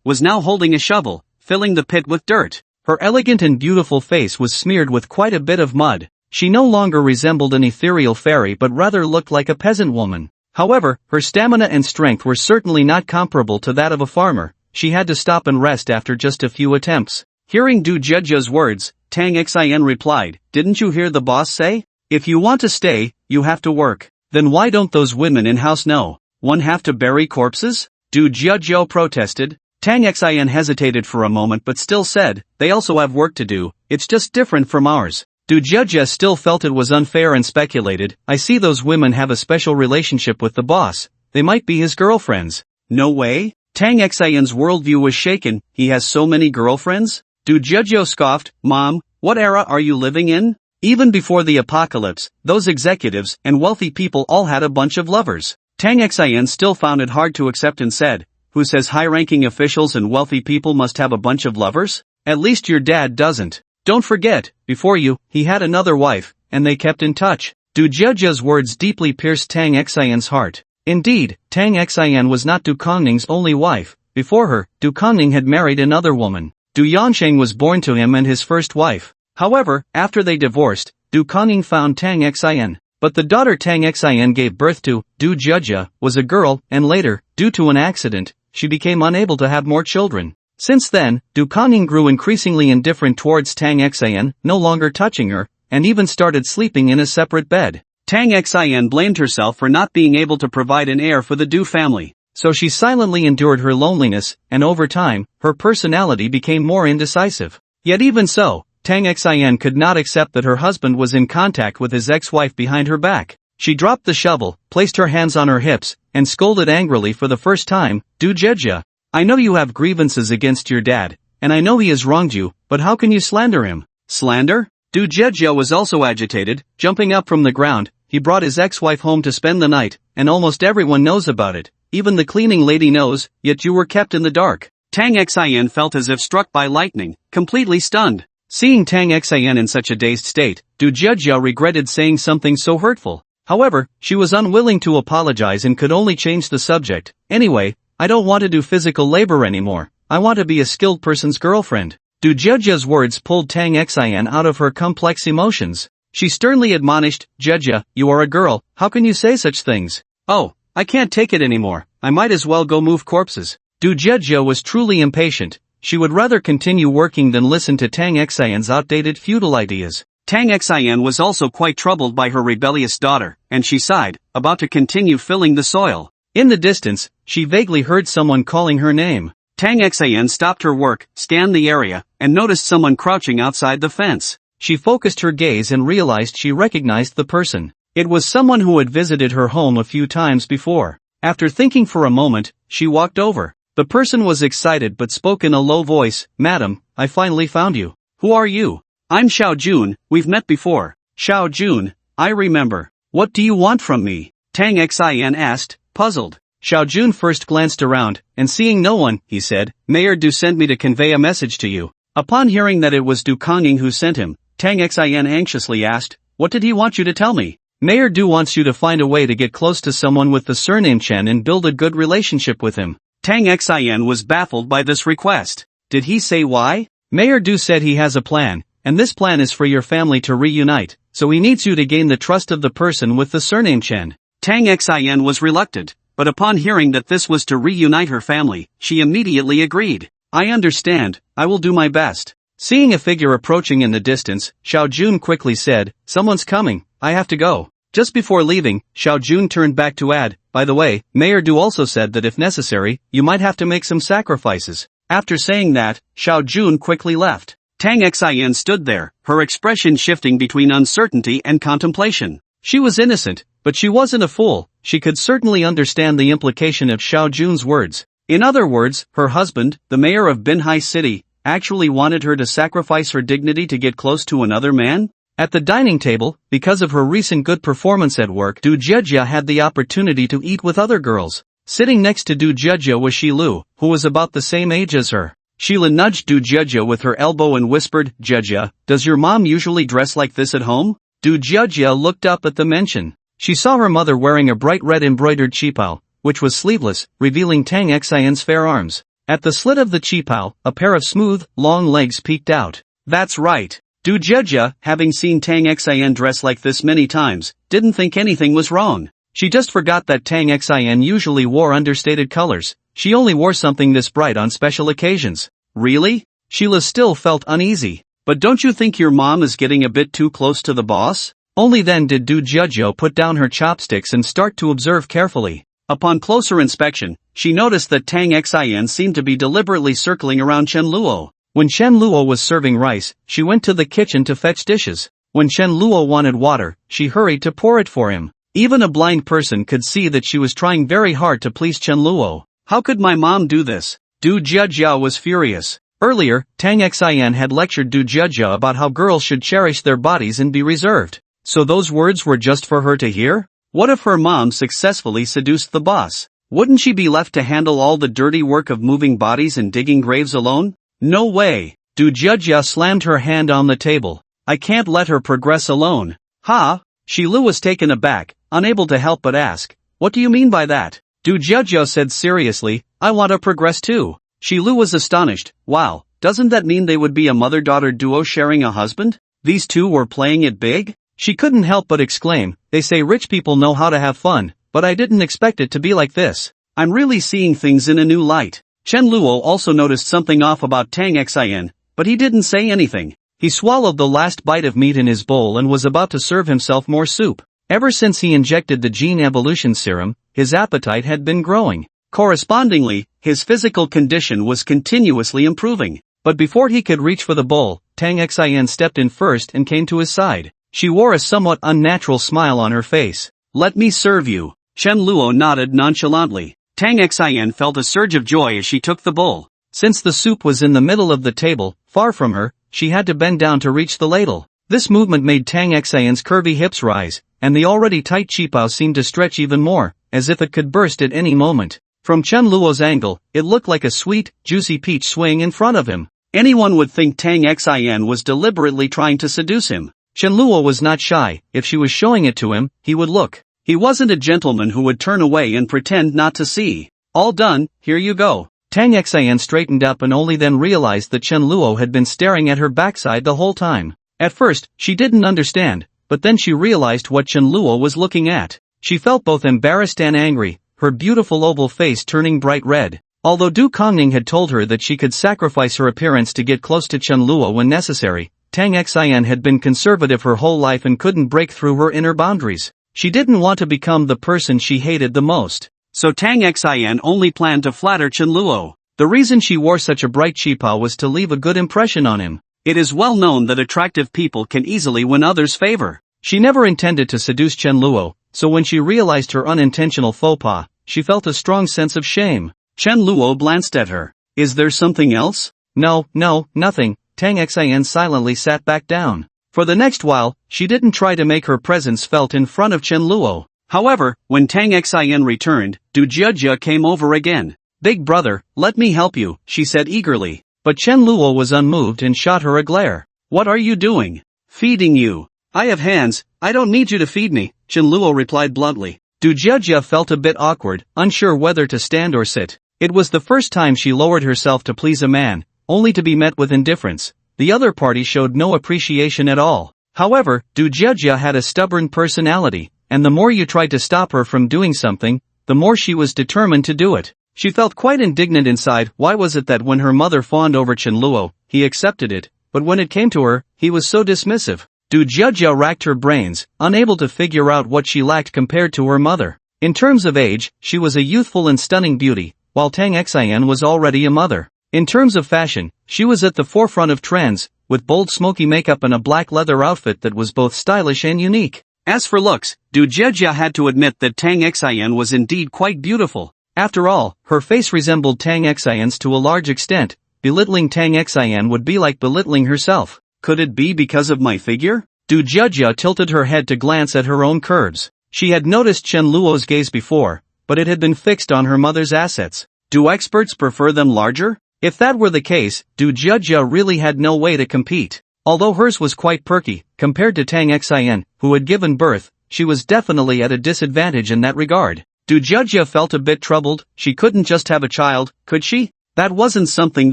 was now holding a shovel, filling the pit with dirt. Her elegant and beautiful face was smeared with quite a bit of mud. She no longer resembled an ethereal fairy but rather looked like a peasant woman. However, her stamina and strength were certainly not comparable to that of a farmer. She had to stop and rest after just a few attempts. Hearing Du Jiejia's words, Tang Xian replied, "Didn't you hear the boss say? If you want to stay, you have to work." "Then why don't those women in-house know? One have to bury corpses?" Du Jiejia protested. Tang Xian hesitated for a moment but still said, "They also have work to do, it's just different from ours." Du Jiejia still felt it was unfair and speculated, "I see those women have a special relationship with the boss. They might be his girlfriends." "No way?" Tang Xian's worldview was shaken. "He has so many girlfriends?" Du Jiejia scoffed, "Mom, what era are you living in? Even before the apocalypse, those executives and wealthy people all had a bunch of lovers." Tang Xian still found it hard to accept and said, "Who says high-ranking officials and wealthy people must have a bunch of lovers? At least your dad doesn't. Don't forget, before you, he had another wife, and they kept in touch." Du Jiejia's words deeply pierced Tang Xian's heart. Indeed, Tang Xian was not Du Kongning's only wife. Before her, Du Kongning had married another woman. Du Yansheng was born to him and his first wife. However, after they divorced, Du Kongning found Tang Xian. But the daughter Tang Xian gave birth to, Du Jiejia, was a girl, and later, due to an accident, she became unable to have more children. Since then, Du Kongning grew increasingly indifferent towards Tang Xian, no longer touching her, and even started sleeping in a separate bed. Tang Xian blamed herself for not being able to provide an heir for the Du family. So she silently endured her loneliness, and over time, her personality became more indecisive. Yet even so, Tang Xian could not accept that her husband was in contact with his ex-wife behind her back. She dropped the shovel, placed her hands on her hips, and scolded angrily for the first time, "Du Jejia, I know you have grievances against your dad, and I know he has wronged you, but how can you slander him?" Slander? Du Jejia was also agitated, jumping up from the ground. He brought his ex-wife home to spend the night, and almost everyone knows about it. Even the cleaning lady knows, yet you were kept in the dark. Tang Xian felt as if struck by lightning, completely stunned. Seeing Tang Xian in such a dazed state, Du Jejia regretted saying something so hurtful. However, she was unwilling to apologize and could only change the subject. "Anyway, I don't want to do physical labor anymore. I want to be a skilled person's girlfriend." Du Jejia's words pulled Tang Xian out of her complex emotions. She sternly admonished, "Jejia, you are a girl, how can you say such things? Oh, I can't take it anymore, I might as well go move corpses." Du Jejia was truly impatient. She would rather continue working than listen to Tang Xian's outdated feudal ideas. Tang Xian was also quite troubled by her rebellious daughter, and she sighed, about to continue filling the soil. In the distance, she vaguely heard someone calling her name. Tang Xian stopped her work, scanned the area, and noticed someone crouching outside the fence. She focused her gaze and realized she recognized the person. It was someone who had visited her home a few times before. After thinking for a moment, she walked over. The person was excited but spoke in a low voice, "Madam, I finally found you. Who are you?" "I'm Xiao Jun, we've met before." "Xiao Jun, I remember. What do you want from me?" Tang Xian asked, puzzled. Xiao Jun first glanced around, and seeing no one, he said, "Mayor Du sent me to convey a message to you." Upon hearing that it was Du Konging who sent him, Tang Xian anxiously asked, "What did he want you to tell me?" "Mayor Du wants you to find a way to get close to someone with the surname Chen and build a good relationship with him." Tang Xian was baffled by this request. Did he say why? Mayor Du said he has a plan, and this plan is for your family to reunite, so he needs you to gain the trust of the person with the surname Chen. Tang Xian was reluctant, but upon hearing that this was to reunite her family, she immediately agreed. "I understand, I will do my best." Seeing a figure approaching in the distance, Xiao Jun quickly said, "Someone's coming, I have to go." Just before leaving, Xiao Jun turned back to add, "By the way, Mayor Du also said that if necessary, you might have to make some sacrifices." After saying that, Xiao Jun quickly left. Tang Xian stood there, her expression shifting between uncertainty and contemplation. She was innocent, but she wasn't a fool. She could certainly understand the implication of Xiao Jun's words. In other words, her husband, the mayor of Binhai City, actually wanted her to sacrifice her dignity to get close to another man? At the dining table, because of her recent good performance at work, Du Jejia had the opportunity to eat with other girls. Sitting next to Du Jejia was Shilu, who was about the same age as her. Sheila nudged Du Jejia with her elbow and whispered, "Jejia, does your mom usually dress like this at home?" Du Jejia looked up at the mention. She saw her mother wearing a bright red embroidered qipao, which was sleeveless, revealing Tang Xian's fair arms. At the slit of the qipao, a pair of smooth, long legs peeked out. That's right. Du Jejia, having seen Tang Xian dress like this many times, didn't think anything was wrong. She just forgot that Tang Xian usually wore understated colors. She only wore something this bright on special occasions. Really? Sheila still felt uneasy. But don't you think your mom is getting a bit too close to the boss? Only then did Du Jejia put down her chopsticks and start to observe carefully. Upon closer inspection, she noticed that Tang Xian seemed to be deliberately circling around Chen Luo. When Chen Luo was serving rice, she went to the kitchen to fetch dishes. When Chen Luo wanted water, she hurried to pour it for him. Even a blind person could see that she was trying very hard to please Chen Luo. How could my mom do this? Du Jejia was furious. Earlier, Tang Xian had lectured Du Jejia about how girls should cherish their bodies and be reserved. So those words were just for her to hear? What if her mom successfully seduced the boss? Wouldn't she be left to handle all the dirty work of moving bodies and digging graves alone? No way. Du Jejia slammed her hand on the table. I can't let her progress alone. Ha? Shilu was taken aback, unable to help but ask, "What do you mean by that?" Du Jejia said seriously, "I want to progress too." Shilu was astonished. Wow, doesn't that mean they would be a mother-daughter duo sharing a husband? These two were playing it big? She couldn't help but exclaim, "They say rich people know how to have fun, but I didn't expect it to be like this. I'm really seeing things in a new light." Chen Luo also noticed something off about Tang Xian, but he didn't say anything. He swallowed the last bite of meat in his bowl and was about to serve himself more soup. Ever since he injected the gene evolution serum, his appetite had been growing. Correspondingly, his physical condition was continuously improving. But before he could reach for the bowl, Tang Xian stepped in first and came to his side. She wore a somewhat unnatural smile on her face. "Let me serve you." Chen Luo nodded nonchalantly. Tang Xian felt a surge of joy as she took the bowl. Since the soup was in the middle of the table, far from her, she had to bend down to reach the ladle. This movement made Tang Xian's curvy hips rise, and the already tight qipao seemed to stretch even more, as if it could burst at any moment. From Chen Luo's angle, it looked like a sweet, juicy peach swaying in front of him. Anyone would think Tang Xian was deliberately trying to seduce him. Chen Luo was not shy. If she was showing it to him, he would look. He wasn't a gentleman who would turn away and pretend not to see. "All done, here you go." Tang Xian straightened up and only then realized that Chen Luo had been staring at her backside the whole time. At first, she didn't understand, but then she realized what Chen Luo was looking at. She felt both embarrassed and angry, her beautiful oval face turning bright red. Although Du Kongning had told her that she could sacrifice her appearance to get close to Chen Luo when necessary, Tang Xian had been conservative her whole life and couldn't break through her inner boundaries. She didn't want to become the person she hated the most. So Tang Xian only planned to flatter Chen Luo. The reason she wore such a bright qipao was to leave a good impression on him. It is well known that attractive people can easily win others' favor. She never intended to seduce Chen Luo, so when she realized her unintentional faux pas, she felt a strong sense of shame. Chen Luo glanced at her. "Is there something else?" No, nothing." Tang Xian silently sat back down. For the next while, she didn't try to make her presence felt in front of Chen Luo. However, when Tang Xian returned, Du Jia came over again. "Big brother, let me help you," she said eagerly. But Chen Luo was unmoved and shot her a glare. "What are you doing?" "Feeding you." "I have hands, I don't need you to feed me," Chen Luo replied bluntly. Du Jia felt a bit awkward, unsure whether to stand or sit. It was the first time she lowered herself to please a man, only to be met with indifference. The other party showed no appreciation at all. However, Du Jia had a stubborn personality, and the more you tried to stop her from doing something, the more she was determined to do it. She felt quite indignant inside. Why was it that when her mother fawned over Chen Luo, he accepted it, but when it came to her, he was so dismissive? Du Jia racked her brains, unable to figure out what she lacked compared to her mother. In terms of age, she was a youthful and stunning beauty, while Tang Xian was already a mother. In terms of fashion, she was at the forefront of trends, with bold smoky makeup and a black leather outfit that was both stylish and unique. As for looks, Du Jia had to admit that Tang Xian was indeed quite beautiful. After all, her face resembled Tang Xian's to a large extent. Belittling Tang Xian would be like belittling herself. Could it be because of my figure? Du Jia tilted her head to glance at her own curves. She had noticed Chen Luo's gaze before, but it had been fixed on her mother's assets. Do experts prefer them larger? If that were the case, Du Jia really had no way to compete. Although hers was quite perky, compared to Tang Xian, who had given birth, she was definitely at a disadvantage in that regard. Du Jia felt a bit troubled. She couldn't just have a child, could she? That wasn't something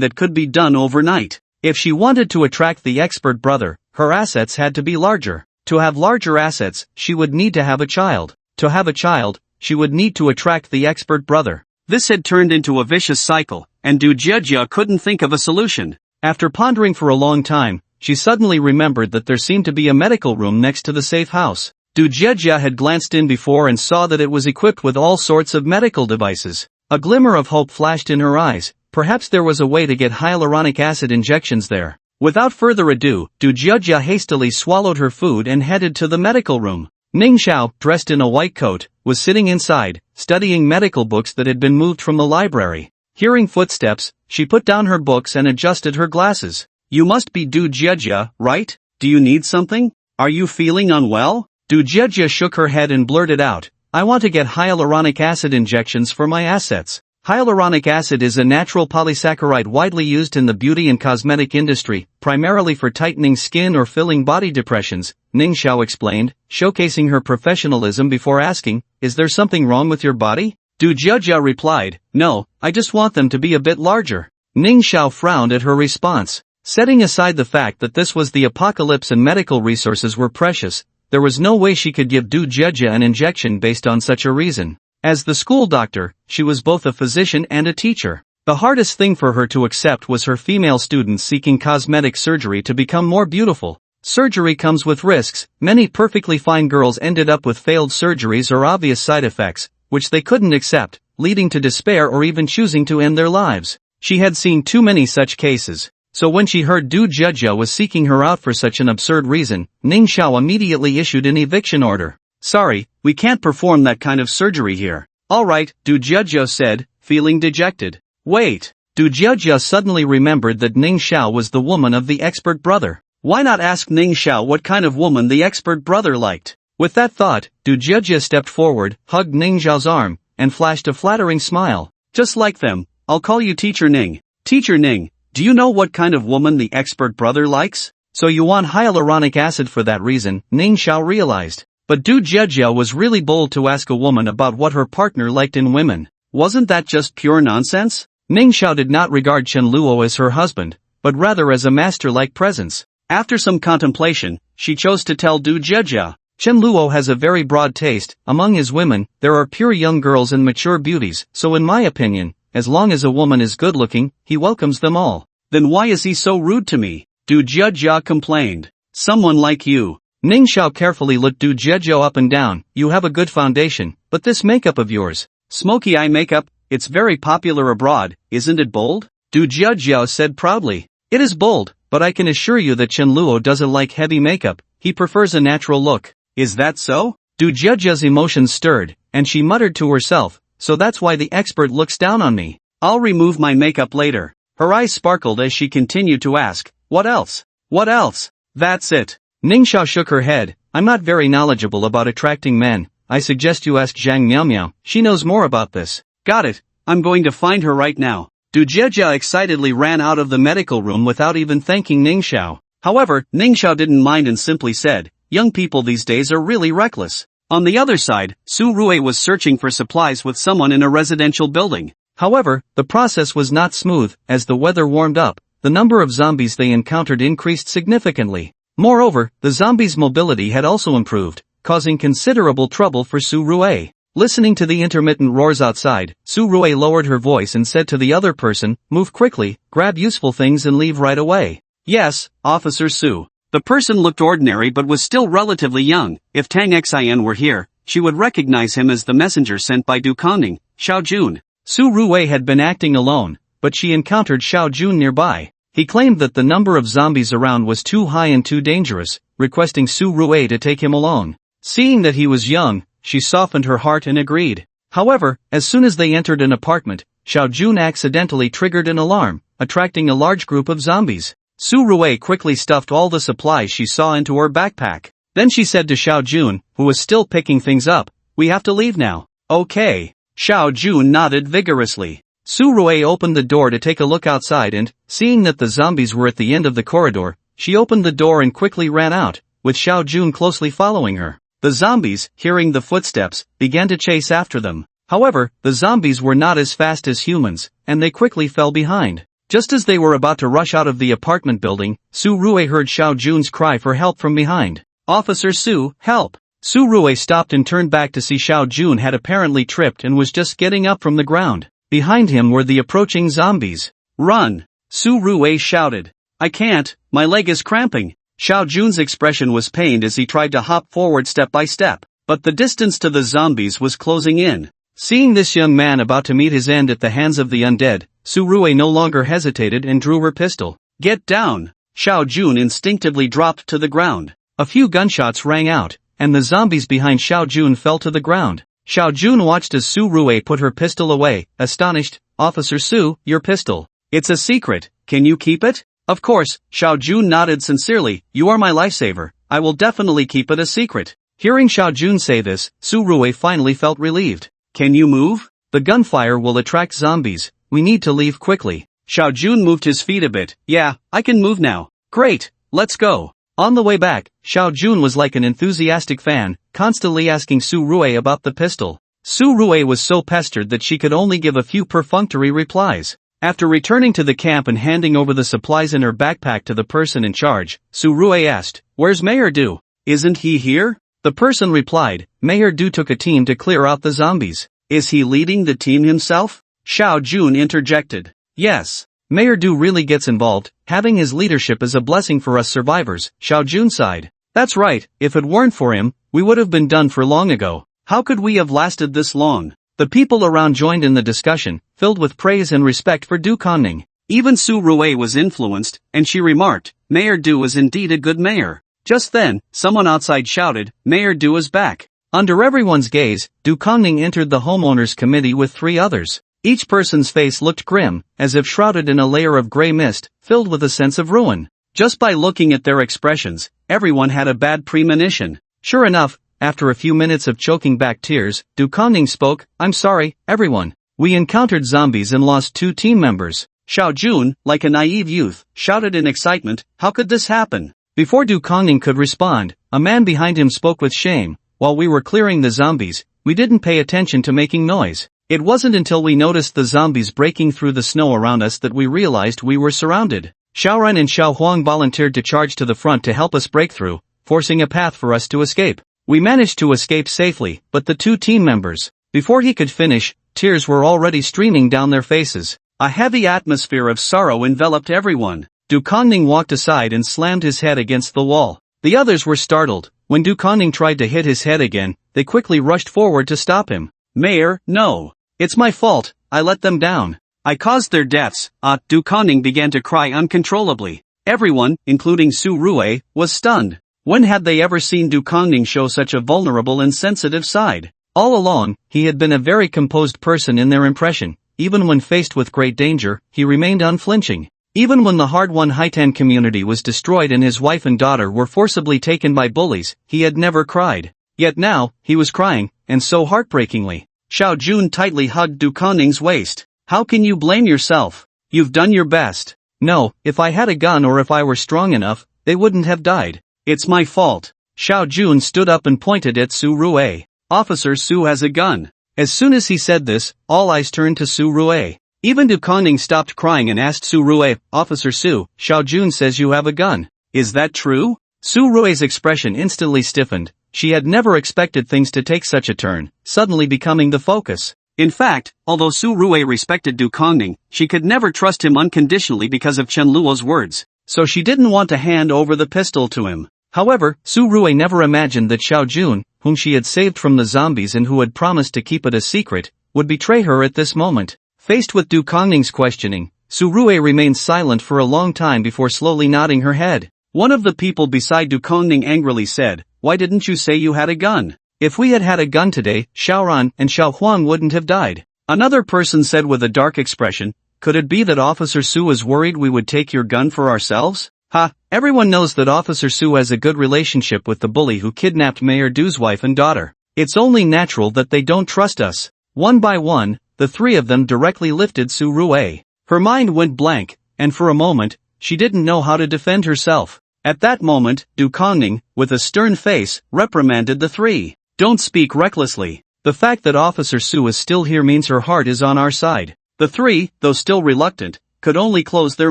that could be done overnight. If she wanted to attract the expert brother, her assets had to be larger. To have larger assets, she would need to have a child. To have a child, she would need to attract the expert brother. This had turned into a vicious cycle, and Du Jia couldn't think of a solution. After pondering for a long time, she suddenly remembered that there seemed to be a medical room next to the safe house. Du Jia had glanced in before and saw that it was equipped with all sorts of medical devices. A glimmer of hope flashed in her eyes. Perhaps there was a way to get hyaluronic acid injections there. Without further ado, Du Jia hastily swallowed her food and headed to the medical room. Ning Xiao, dressed in a white coat, was sitting inside, studying medical books that had been moved from the library. Hearing footsteps, she put down her books and adjusted her glasses. "You must be Du Jia, right? Do you need something? Are you feeling unwell?" Du Jia shook her head and blurted out, "I want to get hyaluronic acid injections for my assets." Hyaluronic acid is a natural polysaccharide widely used in the beauty and cosmetic industry, primarily for tightening skin or filling body depressions, Ning Xiao explained, showcasing her professionalism before asking, "Is there something wrong with your body?" Du Jia replied, "No, I just want them to be a bit larger." Ning Xiao frowned at her response. Setting aside the fact that this was the apocalypse and medical resources were precious, there was no way she could give Du Jia an injection based on such a reason. As the school doctor, she was both a physician and a teacher. The hardest thing for her to accept was her female students seeking cosmetic surgery to become more beautiful. Surgery comes with risks. Many perfectly fine girls ended up with failed surgeries or obvious side effects, which they couldn't accept, leading to despair or even choosing to end their lives. She had seen too many such cases. So when she heard Du Jia was seeking her out for such an absurd reason, Ning Xiao immediately issued an eviction order. Sorry, we can't perform that kind of surgery here. Alright, Du Jia said, feeling dejected. Wait. Du Jia suddenly remembered that Ning Xiao was the woman of the expert brother. Why not ask Ning Xiao what kind of woman the expert brother liked? With that thought, Du Jia stepped forward, hugged Ning Xiao's arm, and flashed a flattering smile. Just like them, I'll call you Teacher Ning. Teacher Ning, do you know what kind of woman the expert brother likes? So you want hyaluronic acid for that reason, Ning Xiao realized. But Du Jia was really bold to ask a woman about what her partner liked in women. Wasn't that just pure nonsense? Ning Xiao did not regard Chen Luo as her husband, but rather as a master-like presence. After some contemplation, she chose to tell Du Jia. Chen Luo has a very broad taste. Among his women, there are pure young girls and mature beauties, so in my opinion, as long as a woman is good-looking, he welcomes them all. Then why is he so rude to me? Du Jia complained. Someone like you. Ning Xiao carefully looked Du Jia up and down. You have a good foundation, but this makeup of yours. Smoky eye makeup, it's very popular abroad, isn't it bold? Du Jia said proudly. It is bold, but I can assure you that Chen Luo doesn't like heavy makeup, he prefers a natural look. Is that so? Du Jia's emotions stirred, and she muttered to herself, so that's why the expert looks down on me. I'll remove my makeup later. Her eyes sparkled as she continued to ask, what else? What else? That's it. Ning Xiao shook her head. I'm not very knowledgeable about attracting men. I suggest you ask Zhang Miao. She knows more about this. Got it. I'm going to find her right now. Du Jia excitedly ran out of the medical room without even thanking Ning Xiao. However, Ning Xiao didn't mind and simply said, young people these days are really reckless. On the other side, Su Rui was searching for supplies with someone in a residential building. However, the process was not smooth. As the weather warmed up, the number of zombies they encountered increased significantly. Moreover, the zombies' mobility had also improved, causing considerable trouble for Su Rui. Listening to the intermittent roars outside, Su Rui lowered her voice and said to the other person, move quickly, grab useful things and leave right away. Yes, Officer Su. The person looked ordinary but was still relatively young. If Tang Xian were here, she would recognize him as the messenger sent by Du Kongning, Xiao Jun. Su Rui had been acting alone, but she encountered Xiao Jun nearby. He claimed that the number of zombies around was too high and too dangerous, requesting Su Rui to take him alone. Seeing that he was young, she softened her heart and agreed. However, as soon as they entered an apartment, Xiao Jun accidentally triggered an alarm, attracting a large group of zombies. Su Rui quickly stuffed all the supplies she saw into her backpack. Then she said to Xiao Jun, who was still picking things up, we have to leave now. Okay. Xiao Jun nodded vigorously. Su Rui opened the door to take a look outside and, seeing that the zombies were at the end of the corridor, she opened the door and quickly ran out, with Xiao Jun closely following her. The zombies, hearing the footsteps, began to chase after them. However, the zombies were not as fast as humans, and they quickly fell behind. Just as they were about to rush out of the apartment building, Su Rui heard Xiao Jun's cry for help from behind. Officer Su, help! Su Rui stopped and turned back to see Xiao Jun had apparently tripped and was just getting up from the ground. Behind him were the approaching zombies. Run! Su Rui shouted. I can't, my leg is cramping. Xiao Jun's expression was pained as he tried to hop forward step by step, but the distance to the zombies was closing in. Seeing this young man about to meet his end at the hands of the undead, Su Rui no longer hesitated and drew her pistol. Get down! Xiao Jun instinctively dropped to the ground. A few gunshots rang out, and the zombies behind Xiao Jun fell to the ground. Xiao Jun watched as Su Rui put her pistol away, astonished. Officer Su, your pistol. It's a secret, can you keep it? Of course, Xiao Jun nodded sincerely. You are my lifesaver, I will definitely keep it a secret. Hearing Xiao Jun say this, Su Rui finally felt relieved. Can you move? The gunfire will attract zombies, we need to leave quickly. Xiao Jun moved his feet a bit. Yeah, I can move now. Great, let's go. On the way back, Xiao Jun was like an enthusiastic fan, constantly asking Su Rui about the pistol. Su Rui was so pestered that she could only give a few perfunctory replies. After returning to the camp and handing over the supplies in her backpack to the person in charge, Su Rui asked, Where's Mayor Du? Isn't he here? The person replied, Mayor Du took a team to clear out the zombies. Is he leading the team himself? Xiao Jun interjected. Yes. Mayor Du really gets involved, having his leadership is a blessing for us survivors, Xiao Jun sighed. That's right, if it weren't for him, we would have been done for long ago. How could we have lasted this long? The people around joined in the discussion, filled with praise and respect for Du Kongning. Even Su Ruei was influenced, and she remarked, "Mayor Du is indeed a good mayor." Just then, someone outside shouted, "Mayor Du is back." Under everyone's gaze, Du Kongning entered the homeowners committee with 3 others. Each person's face looked grim, as if shrouded in a layer of gray mist, filled with a sense of ruin. Just by looking at their expressions, everyone had a bad premonition. Sure enough, after a few minutes of choking back tears, Du Kongning spoke, "I'm sorry, everyone. We encountered zombies and lost 2 team members." Xiao Jun, like a naive youth, shouted in excitement, "How could this happen?" Before Du Kongning could respond, a man behind him spoke with shame, "While we were clearing the zombies, we didn't pay attention to making noise. It wasn't until we noticed the zombies breaking through the snow around us that we realized we were surrounded. Xiaoran and Xiao Huang volunteered to charge to the front to help us break through, forcing a path for us to escape. We managed to escape safely, but the 2 team members..." Before he could finish, tears were already streaming down their faces. A heavy atmosphere of sorrow enveloped everyone. Du Kongning walked aside and slammed his head against the wall. The others were startled. When Du Kongning tried to hit his head again, they quickly rushed forward to stop him. "Mayor, no. It's my fault, I let them down. I caused their deaths." Du Kongning began to cry uncontrollably. Everyone, including Su Ruei, was stunned. When had they ever seen Du Kongning show such a vulnerable and sensitive side? All along, he had been a very composed person in their impression. Even when faced with great danger, he remained unflinching. Even when the hard-won Haitan community was destroyed and his wife and daughter were forcibly taken by bullies, he had never cried. Yet now, he was crying, and so heartbreakingly. Xiao Jun tightly hugged Du Kongning's waist. "How can you blame yourself? You've done your best." "No, if I had a gun or if I were strong enough, they wouldn't have died. It's my fault." Xiao Jun stood up and pointed at Su Ruei. "Officer Su has a gun." As soon as he said this, all eyes turned to Su Ruei. Even Du Kongning stopped crying and asked Su Ruei, "Officer Su, Xiao Jun says you have a gun. Is that true?" Su Ruei's expression instantly stiffened. She had never expected things to take such a turn, suddenly becoming the focus. In fact, although Su Ruei respected Du Kongning, she could never trust him unconditionally because of Chen Luo's words, so she didn't want to hand over the pistol to him. However, Su Ruei never imagined that Xiao Jun, whom she had saved from the zombies and who had promised to keep it a secret, would betray her at this moment. Faced with Du Kongning's questioning, Su Ruei remained silent for a long time before slowly nodding her head. One of the people beside Du Kongning angrily said, "Why didn't you say you had a gun? If we had had a gun today, Xiaoran and Xiao Huang wouldn't have died." Another person said with a dark expression, "Could it be that Officer Su is worried we would take your gun for ourselves?" Ha, everyone knows that Officer Su has a good relationship with the bully who kidnapped Mayor Du's wife and daughter. It's only natural that they don't trust us. One by one, the 3 of them directly lifted Su Ruei. Her mind went blank, and for a moment, she didn't know how to defend herself. At that moment, Du Kongning, with a stern face, reprimanded the 3. "Don't speak recklessly. The fact that Officer Su is still here means her heart is on our side." The 3, though still reluctant, could only close their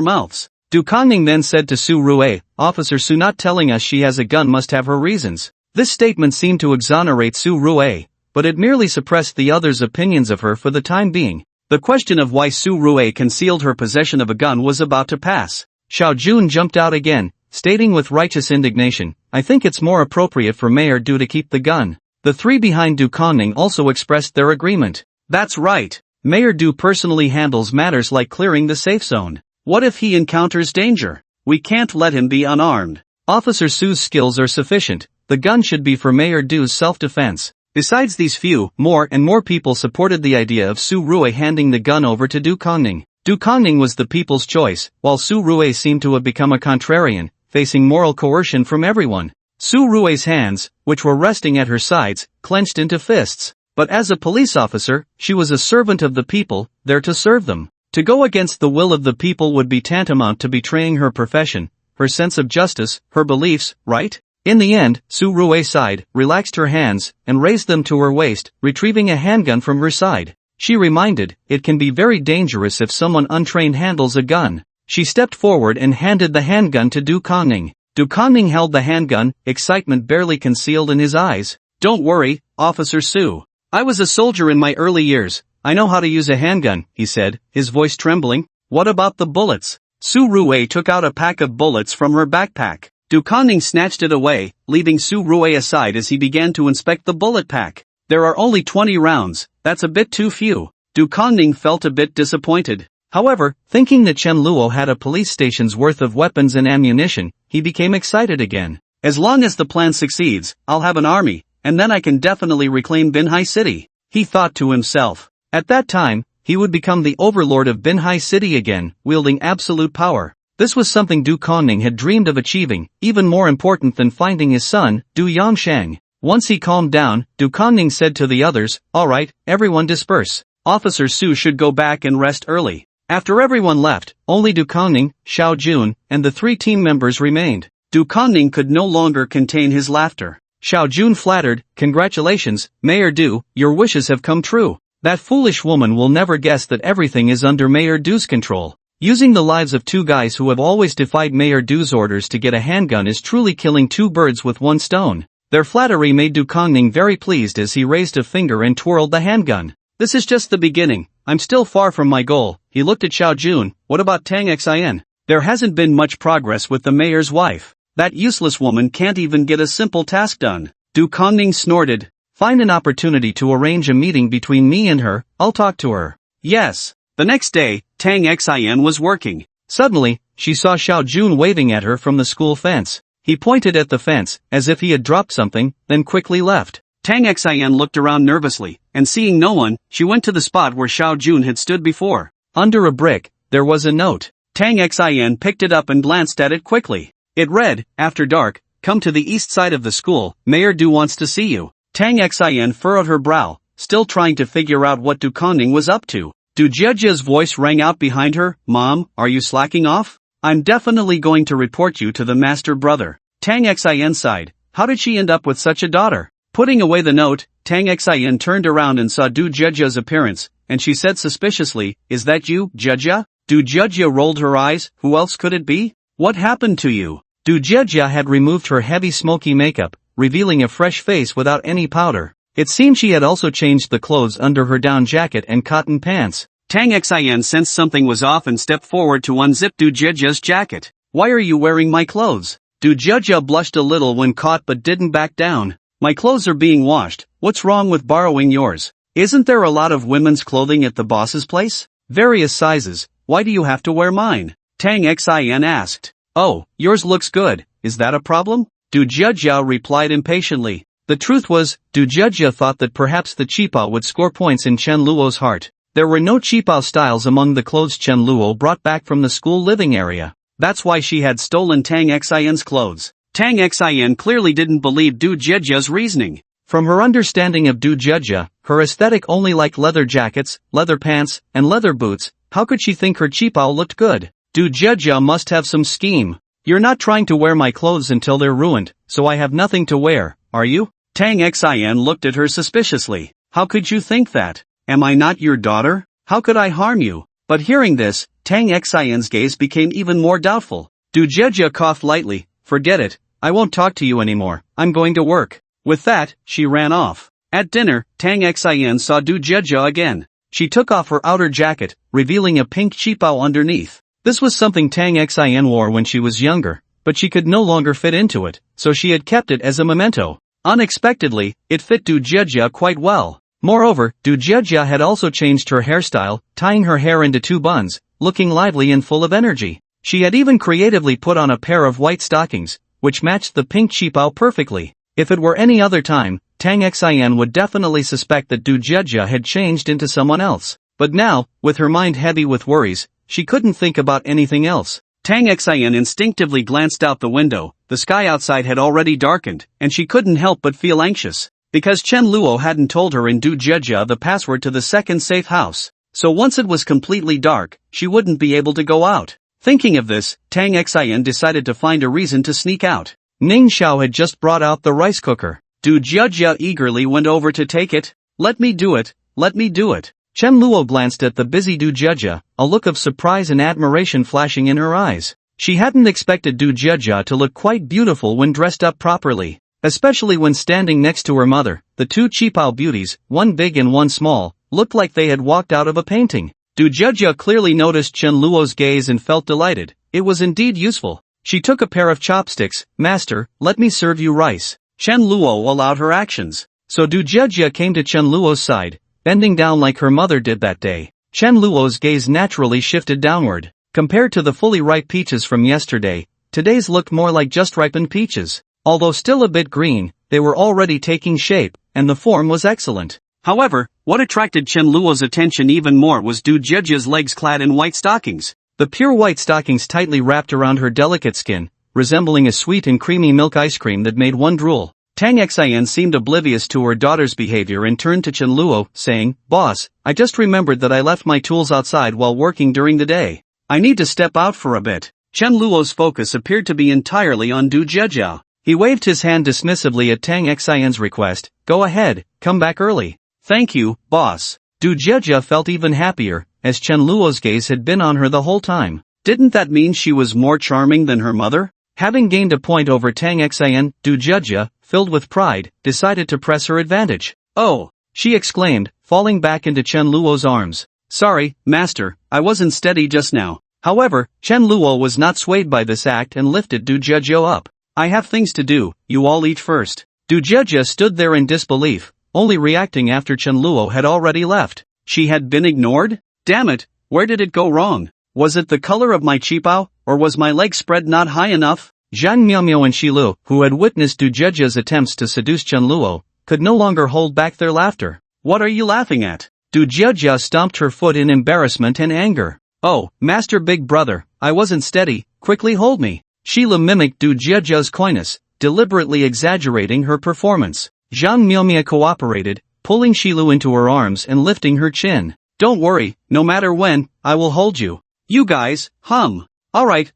mouths. Du Kongning then said to Su Ruei, "Officer Su not telling us she has a gun must have her reasons." This statement seemed to exonerate Su Ruei, but it merely suppressed the others' opinions of her for the time being. The question of why Su Ruei concealed her possession of a gun was about to pass. Xiao Jun jumped out again, stating with righteous indignation, "I think it's more appropriate for Mayor Du to keep the gun." The 3 behind Du Kongning also expressed their agreement. "That's right. Mayor Du personally handles matters like clearing the safe zone. What if he encounters danger? We can't let him be unarmed. Officer Su's skills are sufficient. The gun should be for Mayor Du's self-defense." Besides these few, more and more people supported the idea of Su Ruei handing the gun over to Du Kongning. Du Kongning was the people's choice, while Su Ruei seemed to have become a contrarian, facing moral coercion from everyone. Su Ruei's hands, which were resting at her sides, clenched into fists. But as a police officer, she was a servant of the people, there to serve them. To go against the will of the people would be tantamount to betraying her profession, her sense of justice, her beliefs, right? In the end, Su Ruei sighed, relaxed her hands, and raised them to her waist, retrieving a handgun from her side. She reminded, it can be very dangerous if someone untrained handles a gun. She stepped forward and handed the handgun to Du Kongning. Du Kongning held the handgun, excitement barely concealed in his eyes. "Don't worry, Officer Su. I was a soldier in my early years. I know how to use a handgun," he said, his voice trembling. "What about the bullets?" Su Ruei took out a pack of bullets from her backpack. Du Kongning snatched it away, leaving Su Ruei aside as he began to inspect the bullet pack. There are only 20 rounds, that's a bit too few. Du Kongning felt a bit disappointed. However, thinking that Chen Luo had a police station's worth of weapons and ammunition, he became excited again. As long as the plan succeeds, I'll have an army, and then I can definitely reclaim Binhai City, he thought to himself. At that time, he would become the overlord of Binhai City again, wielding absolute power. This was something Du Kongning had dreamed of achieving, even more important than finding his son, Du Yongshang. Once he calmed down, Du Kongning said to the others, "Alright, everyone disperse. Officer Su should go back and rest early." After everyone left, only Du Kongning, Xiao Jun, and the 3 team members remained. Du Kongning could no longer contain his laughter. Xiao Jun flattered, "Congratulations, Mayor Du, your wishes have come true. That foolish woman will never guess that everything is under Mayor Du's control. Using the lives of 2 guys who have always defied Mayor Du's orders to get a handgun is truly killing 2 birds with 1 stone." Their flattery made Du Kongning very pleased as he raised a finger and twirled the handgun. "This is just the beginning, I'm still far from my goal." He looked at Xiao Jun. "What about Tang Xin? There hasn't been much progress with the mayor's wife. That useless woman can't even get a simple task done." Du Kongning snorted. "Find an opportunity to arrange a meeting between me and her, I'll talk to her." Yes. The next day, Tang Xin was working. Suddenly, she saw Xiao Jun waving at her from the school fence. He pointed at the fence, as if he had dropped something, then quickly left. Tang Xin looked around nervously, and seeing no one, she went to the spot where Xiao Jun had stood before. Under a brick, there was a note. Tang Xin picked it up and glanced at it quickly. It read, "After dark, come to the east side of the school, Mayor Du wants to see you." Tang Xin furrowed her brow, still trying to figure out what Du Kongning was up to. Du Jiejia's voice rang out behind her, "Mom, are you slacking off? I'm definitely going to report you to the master brother." Tang Xin sighed. How did she end up with such a daughter? Putting away the note, Tang Xin turned around and saw Du Jiejia's appearance, and she said suspiciously, "Is that you, Jiejia?" Du Jiejia rolled her eyes. "Who else could it be? What happened to you?" Du Jiejia had removed her heavy smoky makeup, revealing a fresh face without any powder. It seemed she had also changed the clothes under her down jacket and cotton pants. Tang Xin sensed something was off and stepped forward to unzip Du Jiejia's jacket. "Why are you wearing my clothes?" Du Jiejia blushed a little when caught but didn't back down. "My clothes are being washed, what's wrong with borrowing yours? Isn't there a lot of women's clothing at the boss's place? Various sizes, why do you have to wear mine?" Tang Xin asked. "Oh, yours looks good, is that a problem?" Du Jiejia replied impatiently. The truth was, Du Jiejia thought that perhaps the qipao would score points in Chen Luo's heart. There were no qipao styles among the clothes Chen Luo brought back from the school living area. That's why she had stolen Tang Xin's clothes. Tang Xin clearly didn't believe Du Jiejia's reasoning. From her understanding of Du Jiejia, her aesthetic only liked leather jackets, leather pants, and leather boots. How could she think her qipao looked good? Du Jiejia must have some scheme. "You're not trying to wear my clothes until they're ruined, so I have nothing to wear, are you?" Tang Xin looked at her suspiciously. "How could you think that? Am I not your daughter? How could I harm you?" But hearing this, Tang Xin's gaze became even more doubtful. Du Jiejia coughed lightly. "Forget it, I won't talk to you anymore, I'm going to work." With that, she ran off. At dinner, Tang Xin saw Du Jiejia again. She took off her outer jacket, revealing a pink qipao underneath. This was something Tang Xin wore when she was younger, but she could no longer fit into it, so she had kept it as a memento. Unexpectedly, it fit Du Jiejia quite well. Moreover, Du Jiejia had also changed her hairstyle, tying her hair into 2 buns, looking lively and full of energy. She had even creatively put on a pair of white stockings, which matched the pink qipao perfectly. If it were any other time, Tang Xin would definitely suspect that Du Jiejia had changed into someone else. But now, with her mind heavy with worries, she couldn't think about anything else. Tang Xin instinctively glanced out the window. The sky outside had already darkened, and she couldn't help but feel anxious. Because Chen Luo hadn't told her in Du Jiejia the password to the second safe house. So once it was completely dark, she wouldn't be able to go out. Thinking of this, Tang Xin decided to find a reason to sneak out. Ning Xiao had just brought out the rice cooker. Du Jiejia eagerly went over to take it. "Let me do it, let me do it." Chen Luo glanced at the busy Du Jiejia, a look of surprise and admiration flashing in her eyes. She hadn't expected Du Jiejia to look quite beautiful when dressed up properly. Especially when standing next to her mother, the 2 qipao beauties, one big and one small, looked like they had walked out of a painting. Du Jiejia clearly noticed Chen Luo's gaze and felt delighted. It was indeed useful. She took a pair of chopsticks. "Master, let me serve you rice." Chen Luo allowed her actions. So Du Jejia came to Chen Luo's side, bending down like her mother did that day. Chen Luo's gaze naturally shifted downward. Compared to the fully ripe peaches from yesterday, today's looked more like just ripened peaches. Although still a bit green, they were already taking shape, and the form was excellent. However, what attracted Chen Luo's attention even more was Du Jejia's legs clad in white stockings. The pure white stockings tightly wrapped around her delicate skin, resembling a sweet and creamy milk ice cream that made one drool. Tang Xian seemed oblivious to her daughter's behavior and turned to Chen Luo, saying, "Boss, I just remembered that I left my tools outside while working during the day. I need to step out for a bit." Chen Luo's focus appeared to be entirely on Du Jejia. He waved his hand dismissively at Tang Xian's request, "Go ahead, come back early." "Thank you, boss." Du Jejia felt even happier, as Chen Luo's gaze had been on her the whole time. Didn't that mean she was more charming than her mother? Having gained a point over Tang Xian, Du Jejia, filled with pride, decided to press her advantage. "Oh!" she exclaimed, falling back into Chen Luo's arms. "Sorry, master, I wasn't steady just now." However, Chen Luo was not swayed by this act and lifted Du Jejia up. "I have things to do, you all eat first." Du Jejia stood there in disbelief, only reacting after Chen Luo had already left. She had been ignored? Damn it, where did it go wrong? Was it the color of my qipao, or was my leg spread not high enough? Zhang Miaomio and Shilu, who had witnessed Du Jejia's attempts to seduce Chen Luo, could no longer hold back their laughter. "What are you laughing at?" Du Jejia stomped her foot in embarrassment and anger. "Oh, Master Big Brother, I wasn't steady, quickly hold me." Shilu mimicked Du Jejia's coyness, deliberately exaggerating her performance. Zhang Miaomia cooperated, pulling Shilu into her arms and lifting her chin. "Don't worry, no matter when, I will hold you. You guys, hum." Alright,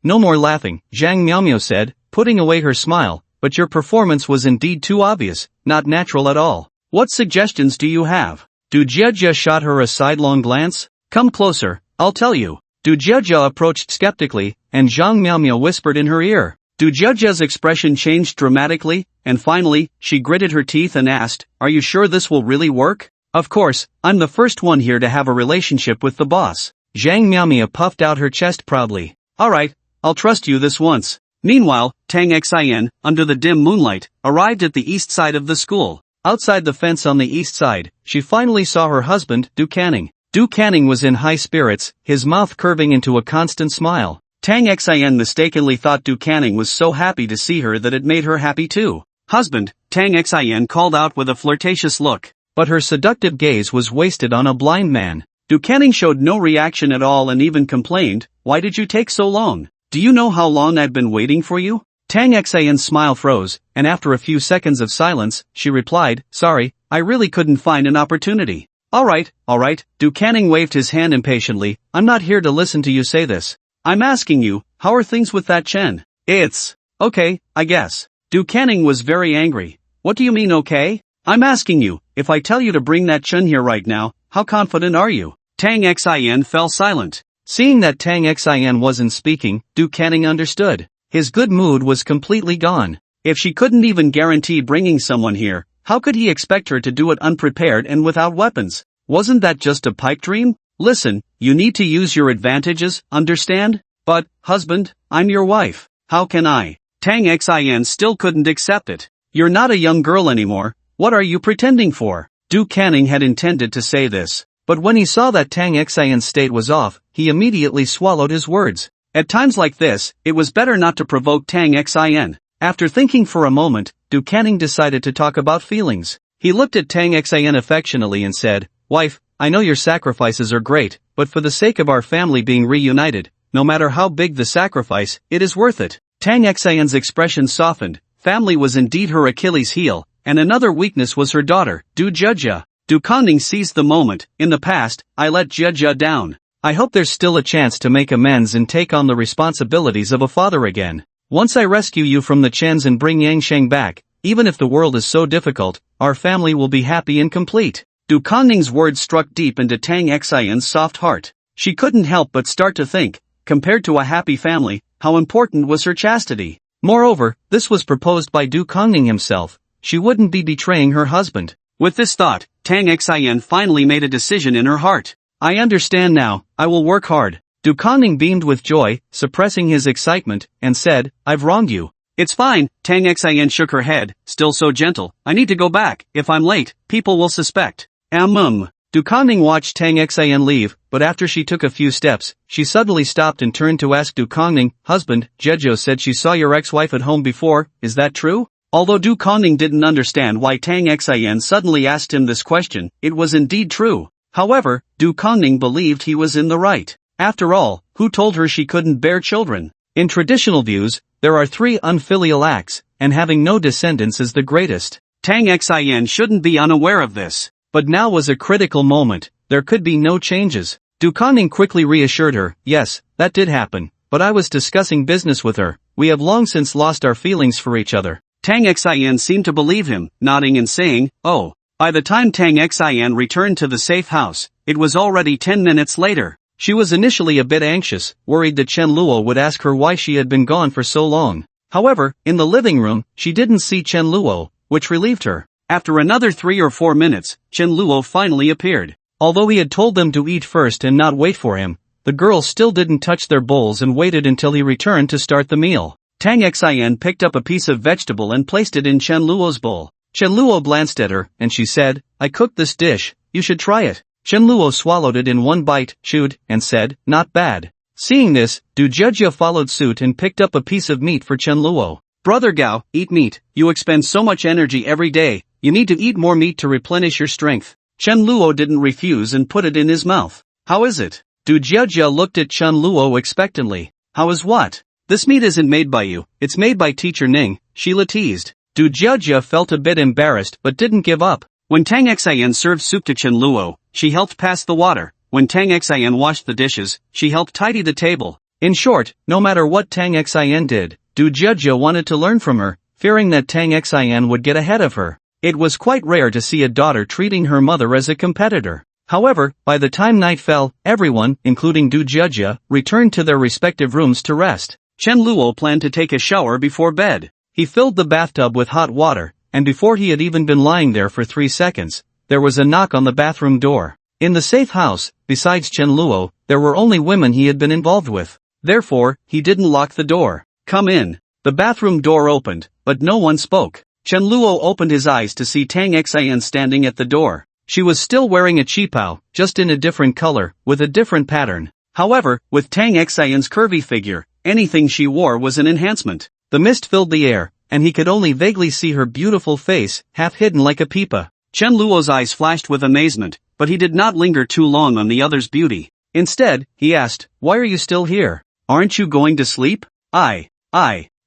no more laughing," Zhang Miaomio said, putting away her smile, "but your performance was indeed too obvious, not natural at all. What suggestions do you have?" Du Jejia shot her a sidelong glance. "Come closer, I'll tell you." Du Jejia approached skeptically, and Zhang Miaomio whispered in her ear. Du Jejia's expression changed dramatically, and finally, she gritted her teeth and asked, "Are you sure this will really work?" "Of course, I'm the first one here to have a relationship with the boss." Zhang Miaomia puffed out her chest proudly. "Alright, I'll trust you this once." Meanwhile, Tang Xian, under the dim moonlight, arrived at the east side of the school. Outside the fence on the east side, she finally saw her husband, Du Canning. Du Canning was in high spirits, his mouth curving into a constant smile. Tang Xian mistakenly thought Du Canning was so happy to see her that it made her happy too. "Husband," Tang Xian called out with a flirtatious look. But her seductive gaze was wasted on a blind man. Du Canning showed no reaction at all and even complained, "Why did you take so long? Do you know how long I've been waiting for you?" Tang Xian's smile froze, and after a few seconds of silence, she replied, "Sorry, I really couldn't find an opportunity." Alright, Du Canning waved his hand impatiently, "I'm not here to listen to you say this. I'm asking you, how are things with that Chen?" "It's okay, I guess." Du Canning was very angry. "What do you mean okay? I'm asking you, if I tell you to bring that Chen here right now, how confident are you?" Tang Xian fell silent. Seeing that Tang Xian wasn't speaking, Du Canning understood. His good mood was completely gone. If she couldn't even guarantee bringing someone here, how could he expect her to do it unprepared and without weapons? Wasn't that just a pipe dream? "Listen, you need to use your advantages, understand?" "But, husband, I'm your wife. How can I?" Tang Xian still couldn't accept it. "You're not a young girl anymore. What are you pretending for?" Du Canning had intended to say this, but when he saw that Tang Xian's state was off, he immediately swallowed his words. At times like this, it was better not to provoke Tang Xian. After thinking for a moment, Du Canning decided to talk about feelings. He looked at Tang Xian affectionately and said, "Wife, I know your sacrifices are great, but for the sake of our family being reunited, no matter how big the sacrifice, it is worth it." Tang Xian's expression softened. Family was indeed her Achilles heel, and another weakness was her daughter, Du Jejia. Du Canning seized the moment. "In the past, I let Jejia down. I hope there's still a chance to make amends and take on the responsibilities of a father again. Once I rescue you from the Chens and bring Yangsheng back, even if the world is so difficult, our family will be happy and complete." Du Canning's words struck deep into Tang Xian's soft heart. She couldn't help but start to think, compared to a happy family, how important was her chastity. Moreover, this was proposed by Du Canning himself. She wouldn't be betraying her husband. With this thought, Tang Xian finally made a decision in her heart. "I understand now, I will work hard." Du Canning beamed with joy, suppressing his excitement, and said, "I've wronged you. It's fine, Tang Xin shook her head, still so gentle. I need to go back. If I'm late, people will suspect. Du Kongning watched Tang Xin leave, but after she took a few steps, she suddenly stopped and turned to ask Du Kongning, husband, Jejo said she saw your ex-wife at home before, is that true? Although Du Kongning didn't understand why Tang Xin suddenly asked him this question, it was indeed true. However, Du Kongning believed he was in the right. After all, who told her she couldn't bear children? In traditional views, there are 3 unfilial acts, and having no descendants is the greatest. Tang Xin shouldn't be unaware of this. But now was a critical moment, there could be no changes. Du Kongning quickly reassured her, yes, that did happen, but I was discussing business with her, we have long since lost our feelings for each other. Tang Xin seemed to believe him, nodding and saying, oh. By the time Tang Xin returned to the safe house, it was already 10 minutes later. She was initially a bit anxious, worried that Chen Luo would ask her why she had been gone for so long. However, in the living room, she didn't see Chen Luo, which relieved her. After another 3 or 4 minutes, Chen Luo finally appeared. Although he had told them to eat first and not wait for him, the girls still didn't touch their bowls and waited until he returned to start the meal. Tang Xin picked up a piece of vegetable and placed it in Chen Luo's bowl. Chen Luo glanced at her, and she said, I cooked this dish, you should try it. Chen Luo swallowed it in one bite, chewed, and said, not bad. Seeing this, Du Jejia followed suit and picked up a piece of meat for Chen Luo. Brother Gao, eat meat, you expend so much energy every day. You need to eat more meat to replenish your strength. Chen Luo didn't refuse and put it in his mouth. How is it? Du Jejia looked at Chen Luo expectantly. How is what? This meat isn't made by you, it's made by teacher Ning, Sheila teased. Du Jejia felt a bit embarrassed but didn't give up. When Tang Xin served soup to Chen Luo, she helped pass the water. When Tang Xin washed the dishes, she helped tidy the table. In short, no matter what Tang Xin did, Du Jejia wanted to learn from her, fearing that Tang Xin would get ahead of her. It was quite rare to see a daughter treating her mother as a competitor. However, by the time night fell, everyone, including Du Jejia, returned to their respective rooms to rest. Chen Luo planned to take a shower before bed. He filled the bathtub with hot water, and before he had even been lying there for 3 seconds, there was a knock on the bathroom door. In the safe house, besides Chen Luo, there were only women he had been involved with. Therefore, he didn't lock the door. Come in. The bathroom door opened, but no one spoke. Chen Luo opened his eyes to see Tang Xin standing at the door. She was still wearing a qipao, just in a different color, with a different pattern. However, with Tang Xion's curvy figure, anything she wore was an enhancement. The mist filled the air, and he could only vaguely see her beautiful face, half hidden like a pipa. Chen Luo's eyes flashed with amazement, but he did not linger too long on the other's beauty. Instead, he asked, why are you still here? Aren't you going to sleep?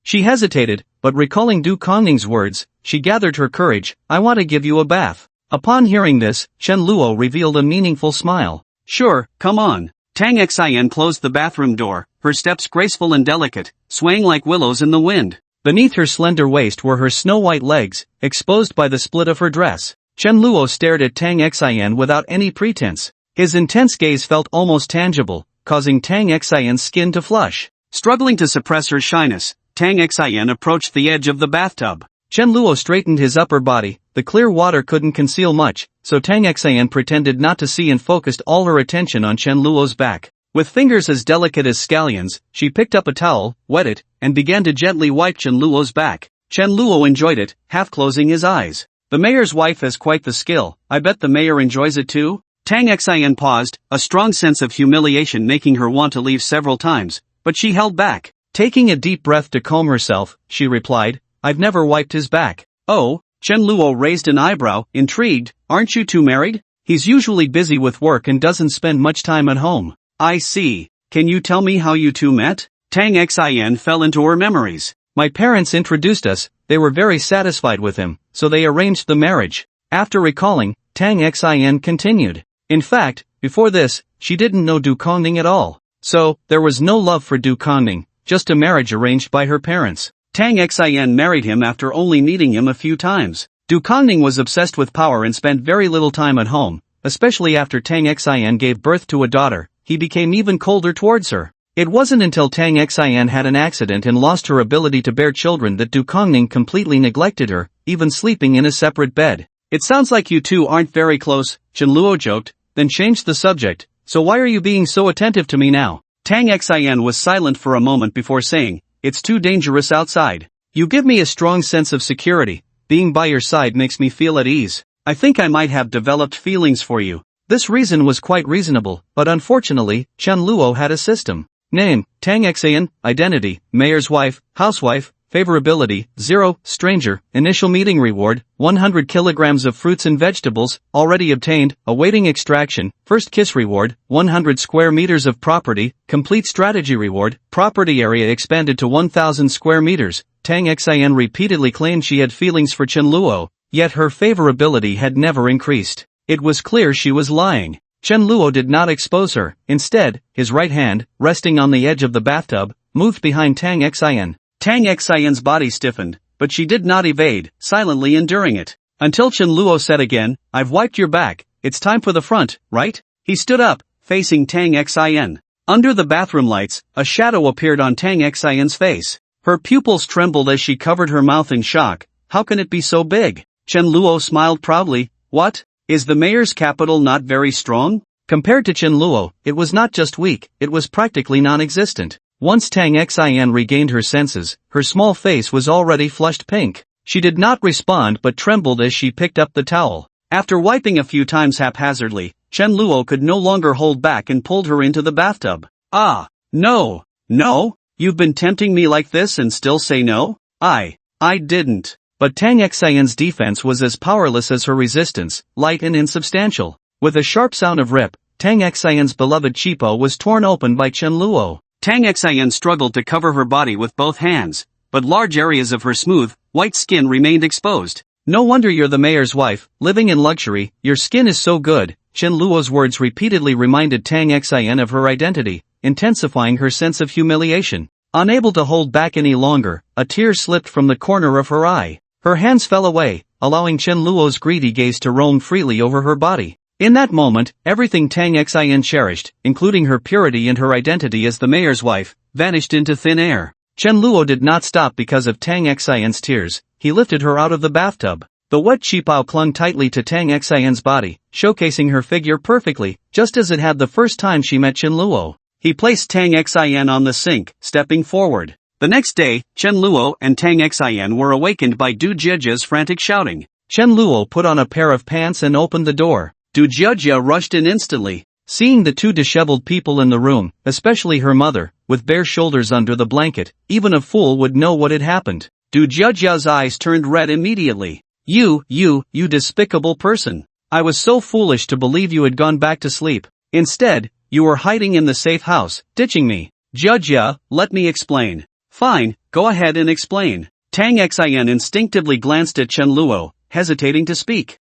She hesitated, but recalling Du Kongning's words, she gathered her courage, I want to give you a bath. Upon hearing this, Chen Luo revealed a meaningful smile. Sure, come on. Tang Xin closed the bathroom door, her steps graceful and delicate, swaying like willows in the wind. Beneath her slender waist were her snow-white legs, exposed by the split of her dress. Chen Luo stared at Tang Xin without any pretense. His intense gaze felt almost tangible, causing Tang Xion's skin to flush. Struggling to suppress her shyness, Tang Xin approached the edge of the bathtub. Chen Luo straightened his upper body, the clear water couldn't conceal much, so Tang Xin pretended not to see and focused all her attention on Chen Luo's back. With fingers as delicate as scallions, she picked up a towel, wet it, and began to gently wipe Chen Luo's back. Chen Luo enjoyed it, half closing his eyes. The mayor's wife has quite the skill, I bet the mayor enjoys it too? Tang Xin paused, a strong sense of humiliation making her want to leave several times, but she held back. Taking a deep breath to calm herself, she replied, I've never wiped his back. Oh? Chen Luo raised an eyebrow, intrigued, aren't you two married? He's usually busy with work and doesn't spend much time at home. I see. Can you tell me how you two met? Tang Xin fell into her memories. My parents introduced us, they were very satisfied with him, so they arranged the marriage. After recalling, Tang Xin continued. In fact, before this, she didn't know Du Kongning at all. So, there was no love for Du Kongning, just a marriage arranged by her parents. Tang Xin married him after only meeting him a few times. Du Kongning was obsessed with power and spent very little time at home, especially after Tang Xin gave birth to a daughter, he became even colder towards her. It wasn't until Tang Xin had an accident and lost her ability to bear children that Du Kongning completely neglected her, even sleeping in a separate bed. It sounds like you two aren't very close, Chen Luo joked, then changed the subject, so why are you being so attentive to me now? Tang Xin was silent for a moment before saying, it's too dangerous outside. You give me a strong sense of security. Being by your side makes me feel at ease. I think I might have developed feelings for you. This reason was quite reasonable, but unfortunately, Chen Luo had a system. Name, Tang Xan, identity, mayor's wife, housewife, favorability, 0, stranger, initial meeting reward, 100 kilograms of fruits and vegetables, already obtained, awaiting extraction, first kiss reward, 100 square meters of property, complete strategy reward, property area expanded to 1,000 square meters. Tang Xan repeatedly claimed she had feelings for Chen Luo, yet her favorability had never increased. It was clear she was lying. Chen Luo did not expose her. Instead, his right hand, resting on the edge of the bathtub, moved behind Tang Xan. Tang Xian's body stiffened, but she did not evade, silently enduring it. Until Chen Luo said again, "I've wiped your back, it's time for the front, right?" He stood up, facing Tang Xian. Under the bathroom lights, a shadow appeared on Tang Xian's face. Her pupils trembled as she covered her mouth in shock. How can it be so big? Chen Luo smiled proudly. What? Is the mayor's capital not very strong? Compared to Chen Luo, it was not just weak, it was practically non-existent. Once Tang Xian regained her senses, her small face was already flushed pink. She did not respond but trembled as she picked up the towel. After wiping a few times haphazardly, Chen Luo could no longer hold back and pulled her into the bathtub. Ah, no, no, you've been tempting me like this and still say no? I didn't. But Tang Xian's defense was as powerless as her resistance, light and insubstantial. With a sharp sound of rip, Tang Xian's beloved cheepo was torn open by Chen Luo. Tang Xian struggled to cover her body with both hands, but large areas of her smooth, white skin remained exposed. No wonder you're the mayor's wife, living in luxury, your skin is so good. Chen Luo's words repeatedly reminded Tang Xian of her identity, intensifying her sense of humiliation. Unable to hold back any longer, a tear slipped from the corner of her eye. Her hands fell away, allowing Chen Luo's greedy gaze to roam freely over her body. In that moment, everything Tang Xian cherished, including her purity and her identity as the mayor's wife, vanished into thin air. Chen Luo did not stop because of Tang Xian's tears. He lifted her out of the bathtub. The wet cheepo clung tightly to Tang Xian's body, showcasing her figure perfectly, just as it had the first time she met Chen Luo. He placed Tang Xian on the sink, stepping forward. The next day, Chen Luo and Tang Xian were awakened by Du Jiejia's frantic shouting. Chen Luo put on a pair of pants and opened the door. Du Jiejia rushed in instantly. Seeing the two disheveled people in the room, especially her mother, with bare shoulders under the blanket, even a fool would know what had happened. Du Jiejia's eyes turned red immediately. You despicable person. I was so foolish to believe you had gone back to sleep. Instead, you were hiding in the safe house, ditching me. Jiejia, let me explain. Fine, go ahead and explain. Tang Xian instinctively glanced at Chen Luo, hesitating to speak.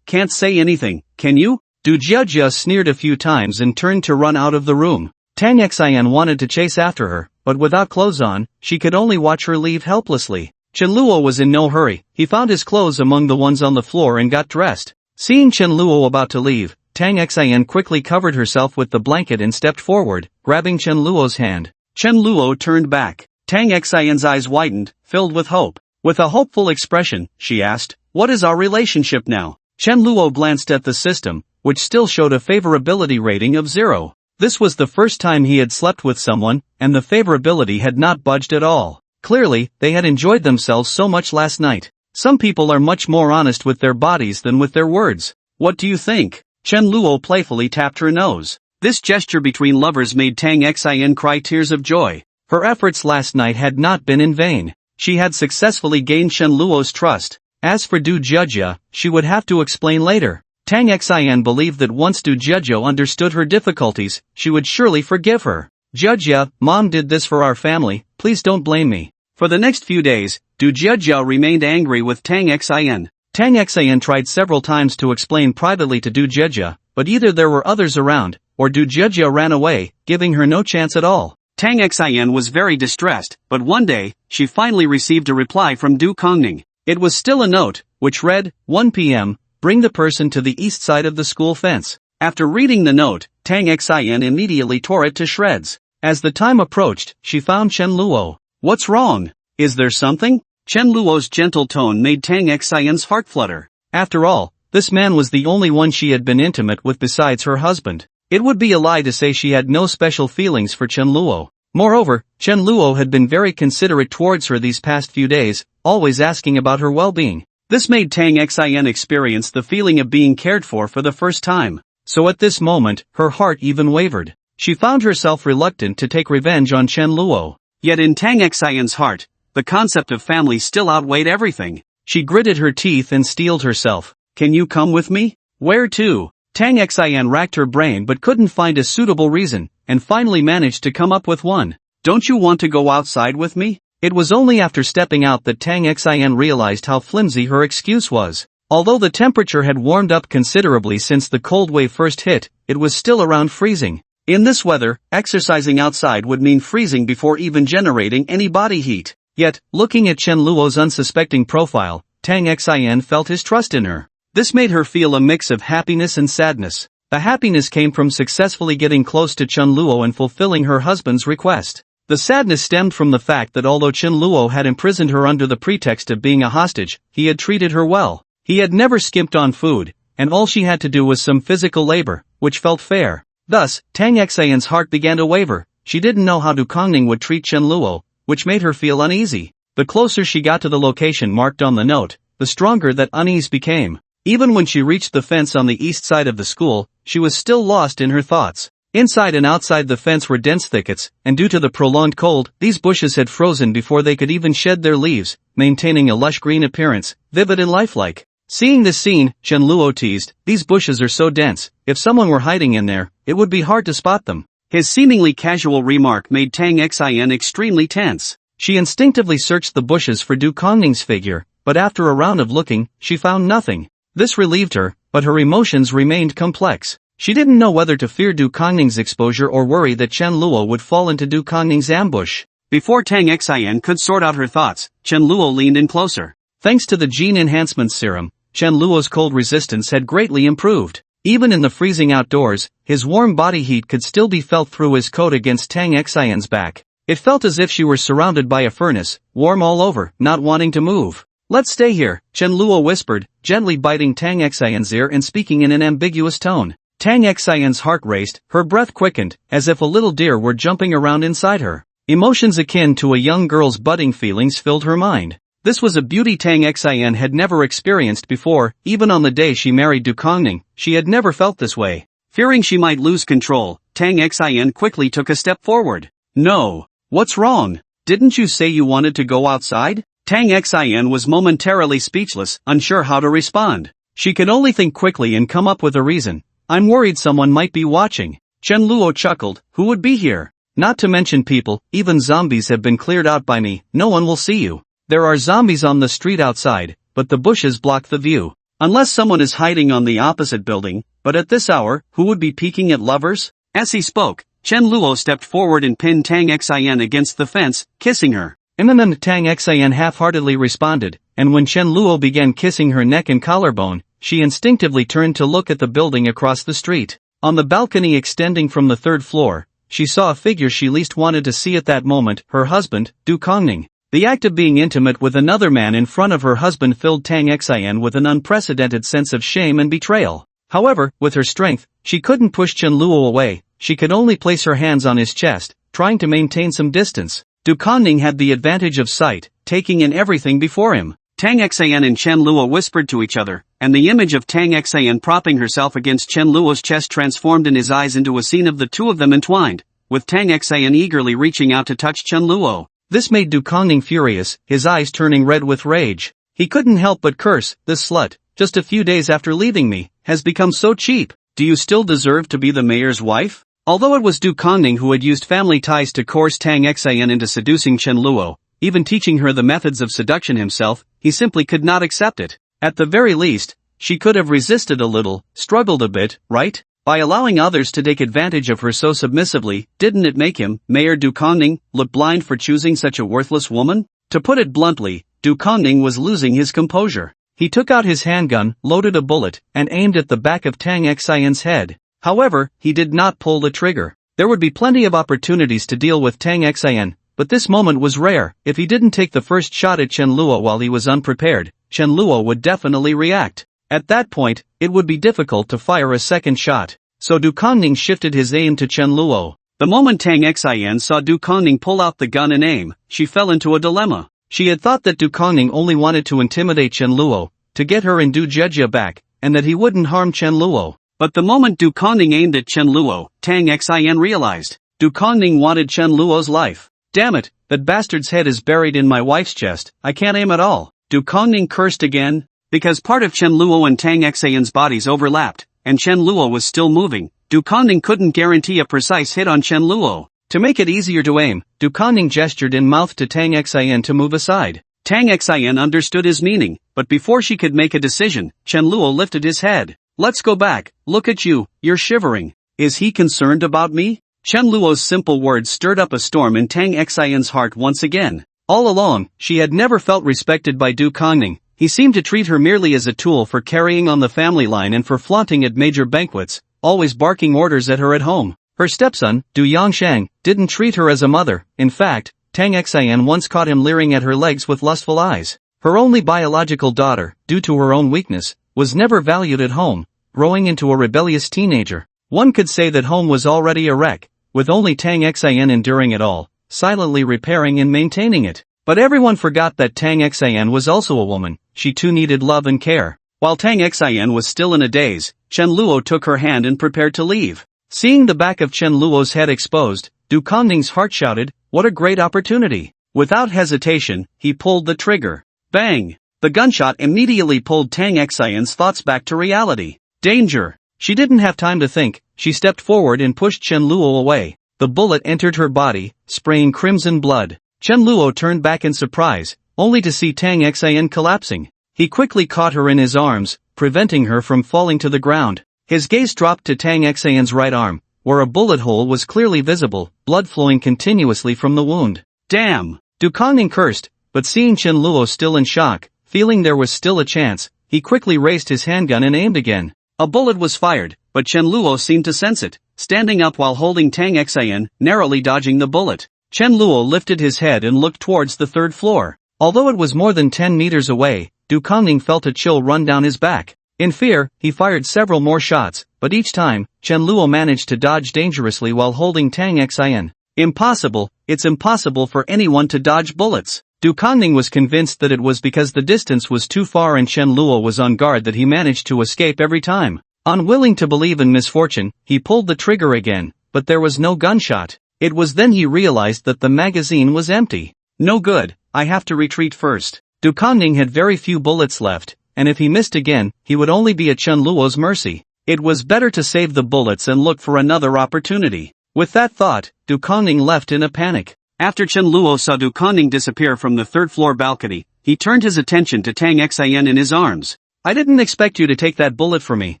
Can't say anything, can you? Du Jiejia sneered a few times and turned to run out of the room. Tang Xian wanted to chase after her, but without clothes on, she could only watch her leave helplessly. Chen Luo was in no hurry. He found his clothes among the ones on the floor and got dressed. Seeing Chen Luo about to leave, Tang Xian quickly covered herself with the blanket and stepped forward, grabbing Chen Luo's hand. Chen Luo turned back. Tang Xian's eyes widened, filled with hope. With a hopeful expression, she asked, "What is our relationship now?" Chen Luo glanced at the system, which still showed a favorability rating of 0. This was the first time he had slept with someone, and the favorability had not budged at all. Clearly, they had enjoyed themselves so much last night. Some people are much more honest with their bodies than with their words. What do you think? Chen Luo playfully tapped her nose. This gesture between lovers made Tang Xian cry tears of joy. Her efforts last night had not been in vain. She had successfully gained Chen Luo's trust. As for Du Jiejia, she would have to explain later. Tang Xian believed that once Du Jiejia understood her difficulties, she would surely forgive her. Jiejia, Mom did this for our family, please don't blame me. For the next few days, Du Jiejia remained angry with Tang Xian. Tang Xian tried several times to explain privately to Du Jiejia, but either there were others around, or Du Jiejia ran away, giving her no chance at all. Tang Xian was very distressed, but one day, she finally received a reply from Du Kongning. It was still a note, which read, 1 p.m., bring the person to the east side of the school fence. After reading the note, Tang Xian immediately tore it to shreds. As the time approached, she found Chen Luo. What's wrong? Is there something? Chen Luo's gentle tone made Tang Xian's heart flutter. After all, this man was the only one she had been intimate with besides her husband. It would be a lie to say she had no special feelings for Chen Luo. Moreover, Chen Luo had been very considerate towards her these past few days, always asking about her well-being. This made Tang Xin experience the feeling of being cared for the first time. So at this moment, her heart even wavered. She found herself reluctant to take revenge on Chen Luo. Yet in Tang Xin's heart, the concept of family still outweighed everything. She gritted her teeth and steeled herself. Can you come with me? Where to? Tang Xin racked her brain but couldn't find a suitable reason, and finally managed to come up with one. Don't you want to go outside with me? It was only after stepping out that Tang Xin realized how flimsy her excuse was. Although the temperature had warmed up considerably since the cold wave first hit, it was still around freezing. In this weather, exercising outside would mean freezing before even generating any body heat. Yet, looking at Chen Luo's unsuspecting profile, Tang Xin felt his trust in her. This made her feel a mix of happiness and sadness. The happiness came from successfully getting close to Chen Luo and fulfilling her husband's request. The sadness stemmed from the fact that although Chen Luo had imprisoned her under the pretext of being a hostage, he had treated her well. He had never skimped on food, and all she had to do was some physical labor, which felt fair. Thus, Tang Xin's heart began to waver. She didn't know how Du Kongning would treat Chen Luo, which made her feel uneasy. The closer she got to the location marked on the note, the stronger that unease became. Even when she reached the fence on the east side of the school, she was still lost in her thoughts. Inside and outside the fence were dense thickets, and due to the prolonged cold, these bushes had frozen before they could even shed their leaves, maintaining a lush green appearance, vivid and lifelike. Seeing this scene, Chen Luo teased, "These bushes are so dense, if someone were hiding in there, it would be hard to spot them." His seemingly casual remark made Tang Xin extremely tense. She instinctively searched the bushes for Du Kongning's figure, but after a round of looking, she found nothing. This relieved her, but her emotions remained complex. She didn't know whether to fear Du Kongning's exposure or worry that Chen Luo would fall into Du Kongning's ambush. Before Tang Xin could sort out her thoughts, Chen Luo leaned in closer. Thanks to the gene enhancement serum, Chen Luo's cold resistance had greatly improved. Even in the freezing outdoors, his warm body heat could still be felt through his coat against Tang Xin's back. It felt as if she were surrounded by a furnace, warm all over, not wanting to move. "Let's stay here," Chen Luo whispered, gently biting Tang Xin's ear and speaking in an ambiguous tone. Tang Xin's heart raced, her breath quickened, as if a little deer were jumping around inside her. Emotions akin to a young girl's budding feelings filled her mind. This was a beauty Tang Xin had never experienced before. Even on the day she married Du Kongning, she had never felt this way. Fearing she might lose control, Tang Xin quickly took a step forward. "No. What's wrong? Didn't you say you wanted to go outside?" Tang Xin was momentarily speechless, unsure how to respond. She could only think quickly and come up with a reason. "I'm worried someone might be watching." Chen Luo chuckled. "Who would be here? Not to mention people, even zombies have been cleared out by me. No one will see you. There are zombies on the street outside, but the bushes block the view. Unless someone is hiding on the opposite building, but at this hour, who would be peeking at lovers?" As he spoke, Chen Luo stepped forward and pinned Tang Xin against the fence, kissing her. Tang Xin half-heartedly responded, and when Chen Luo began kissing her neck and collarbone, she instinctively turned to look at the building across the street. On the balcony extending from the third floor, she saw a figure she least wanted to see at that moment, her husband, Du Kongning. The act of being intimate with another man in front of her husband filled Tang Xin with an unprecedented sense of shame and betrayal. However, with her strength, she couldn't push Chen Luo away. She could only place her hands on his chest, trying to maintain some distance. Du Kongning had the advantage of sight, taking in everything before him. Tang Xin and Chen Luo whispered to each other, and the image of Tang Xin propping herself against Chen Luo's chest transformed in his eyes into a scene of the two of them entwined, with Tang Xin eagerly reaching out to touch Chen Luo. This made Du Kongning furious, his eyes turning red with rage. He couldn't help but curse, "This slut, just a few days after leaving me, has become so cheap. Do you still deserve to be the mayor's wife?" Although it was Du Kongning who had used family ties to coerce Tang Xin into seducing Chen Luo, even teaching her the methods of seduction himself, he simply could not accept it. At the very least, she could have resisted a little, struggled a bit, right? By allowing others to take advantage of her so submissively, didn't it make him, Mayor Du Kongning, look blind for choosing such a worthless woman? To put it bluntly, Du Kongning was losing his composure. He took out his handgun, loaded a bullet, and aimed at the back of Tang Xin's head. However, he did not pull the trigger. There would be plenty of opportunities to deal with Tang Xin, but this moment was rare. If he didn't take the first shot at Chen Luo while he was unprepared, Chen Luo would definitely react. At that point, it would be difficult to fire a second shot. So Du Kongning shifted his aim to Chen Luo. The moment Tang Xian saw Du Kongning pull out the gun and aim, she fell into a dilemma. She had thought that Du Kongning only wanted to intimidate Chen Luo, to get her and Du Jejia back, and that he wouldn't harm Chen Luo. But the moment Du Kongning aimed at Chen Luo, Tang Xian realized, Du Kongning wanted Chen Luo's life. Damn it, that bastard's head is buried in my wife's chest, I can't aim at all. Du Kongning cursed again. Because part of Chen Luo and Tang Xian's bodies overlapped, and Chen Luo was still moving, Du Kongning couldn't guarantee a precise hit on Chen Luo. To make it easier to aim, Du Kongning gestured in mouth to Tang Xian to move aside. Tang Xian understood his meaning, but before she could make a decision, Chen Luo lifted his head. Let's go back, look at you, you're shivering. Is he concerned about me? Chen Luo's simple words stirred up a storm in Tang Xian's heart once again. All along, she had never felt respected by Du Kongning. He seemed to treat her merely as a tool for carrying on the family line and for flaunting at major banquets, always barking orders at her at home. Her stepson, Du Yongshang, didn't treat her as a mother. In fact, Tang Xian once caught him leering at her legs with lustful eyes. Her only biological daughter, due to her own weakness, was never valued at home, growing into a rebellious teenager. One could say that home was already a wreck, with only Tang Xian enduring it all, silently repairing and maintaining it. But everyone forgot that Tang Xian was also a woman. She too needed love and care. While Tang Xian was still in a daze, Chen Luo took her hand and prepared to leave. Seeing the back of Chen Luo's head exposed, Du Kongning's heart shouted, "What a great opportunity!" Without hesitation, he pulled the trigger. Bang! The gunshot immediately pulled Tang Xian's thoughts back to reality. Danger! She didn't have time to think. She stepped forward and pushed Chen Luo away. The bullet entered her body, spraying crimson blood. Chen Luo turned back in surprise, only to see Tang Xian collapsing. He quickly caught her in his arms, preventing her from falling to the ground. His gaze dropped to Tang Xian's right arm, where a bullet hole was clearly visible, blood flowing continuously from the wound. Damn! Du Kongning cursed, but seeing Chen Luo still in shock, feeling there was still a chance, he quickly raised his handgun and aimed again. A bullet was fired, but Chen Luo seemed to sense it, standing up while holding Tang Xian, narrowly dodging the bullet. Chen Luo lifted his head and looked towards the third floor. Although it was more than 10 meters away, Du Kongning felt a chill run down his back. In fear, he fired several more shots, but each time, Chen Luo managed to dodge dangerously while holding Tang Xian. Impossible, it's impossible for anyone to dodge bullets. Du Kongning was convinced that it was because the distance was too far and Chen Luo was on guard that he managed to escape every time. Unwilling to believe in misfortune, he pulled the trigger again, but there was no gunshot. It was then he realized that the magazine was empty. No good, I have to retreat first. Du Kongning had very few bullets left, and if he missed again, he would only be at Chen Luo's mercy. It was better to save the bullets and look for another opportunity. With that thought, Du Kongning left in a panic. After Chen Luo saw Du Kongning disappear from the third-floor balcony, he turned his attention to Tang Xian in his arms. "I didn't expect you to take that bullet for me,"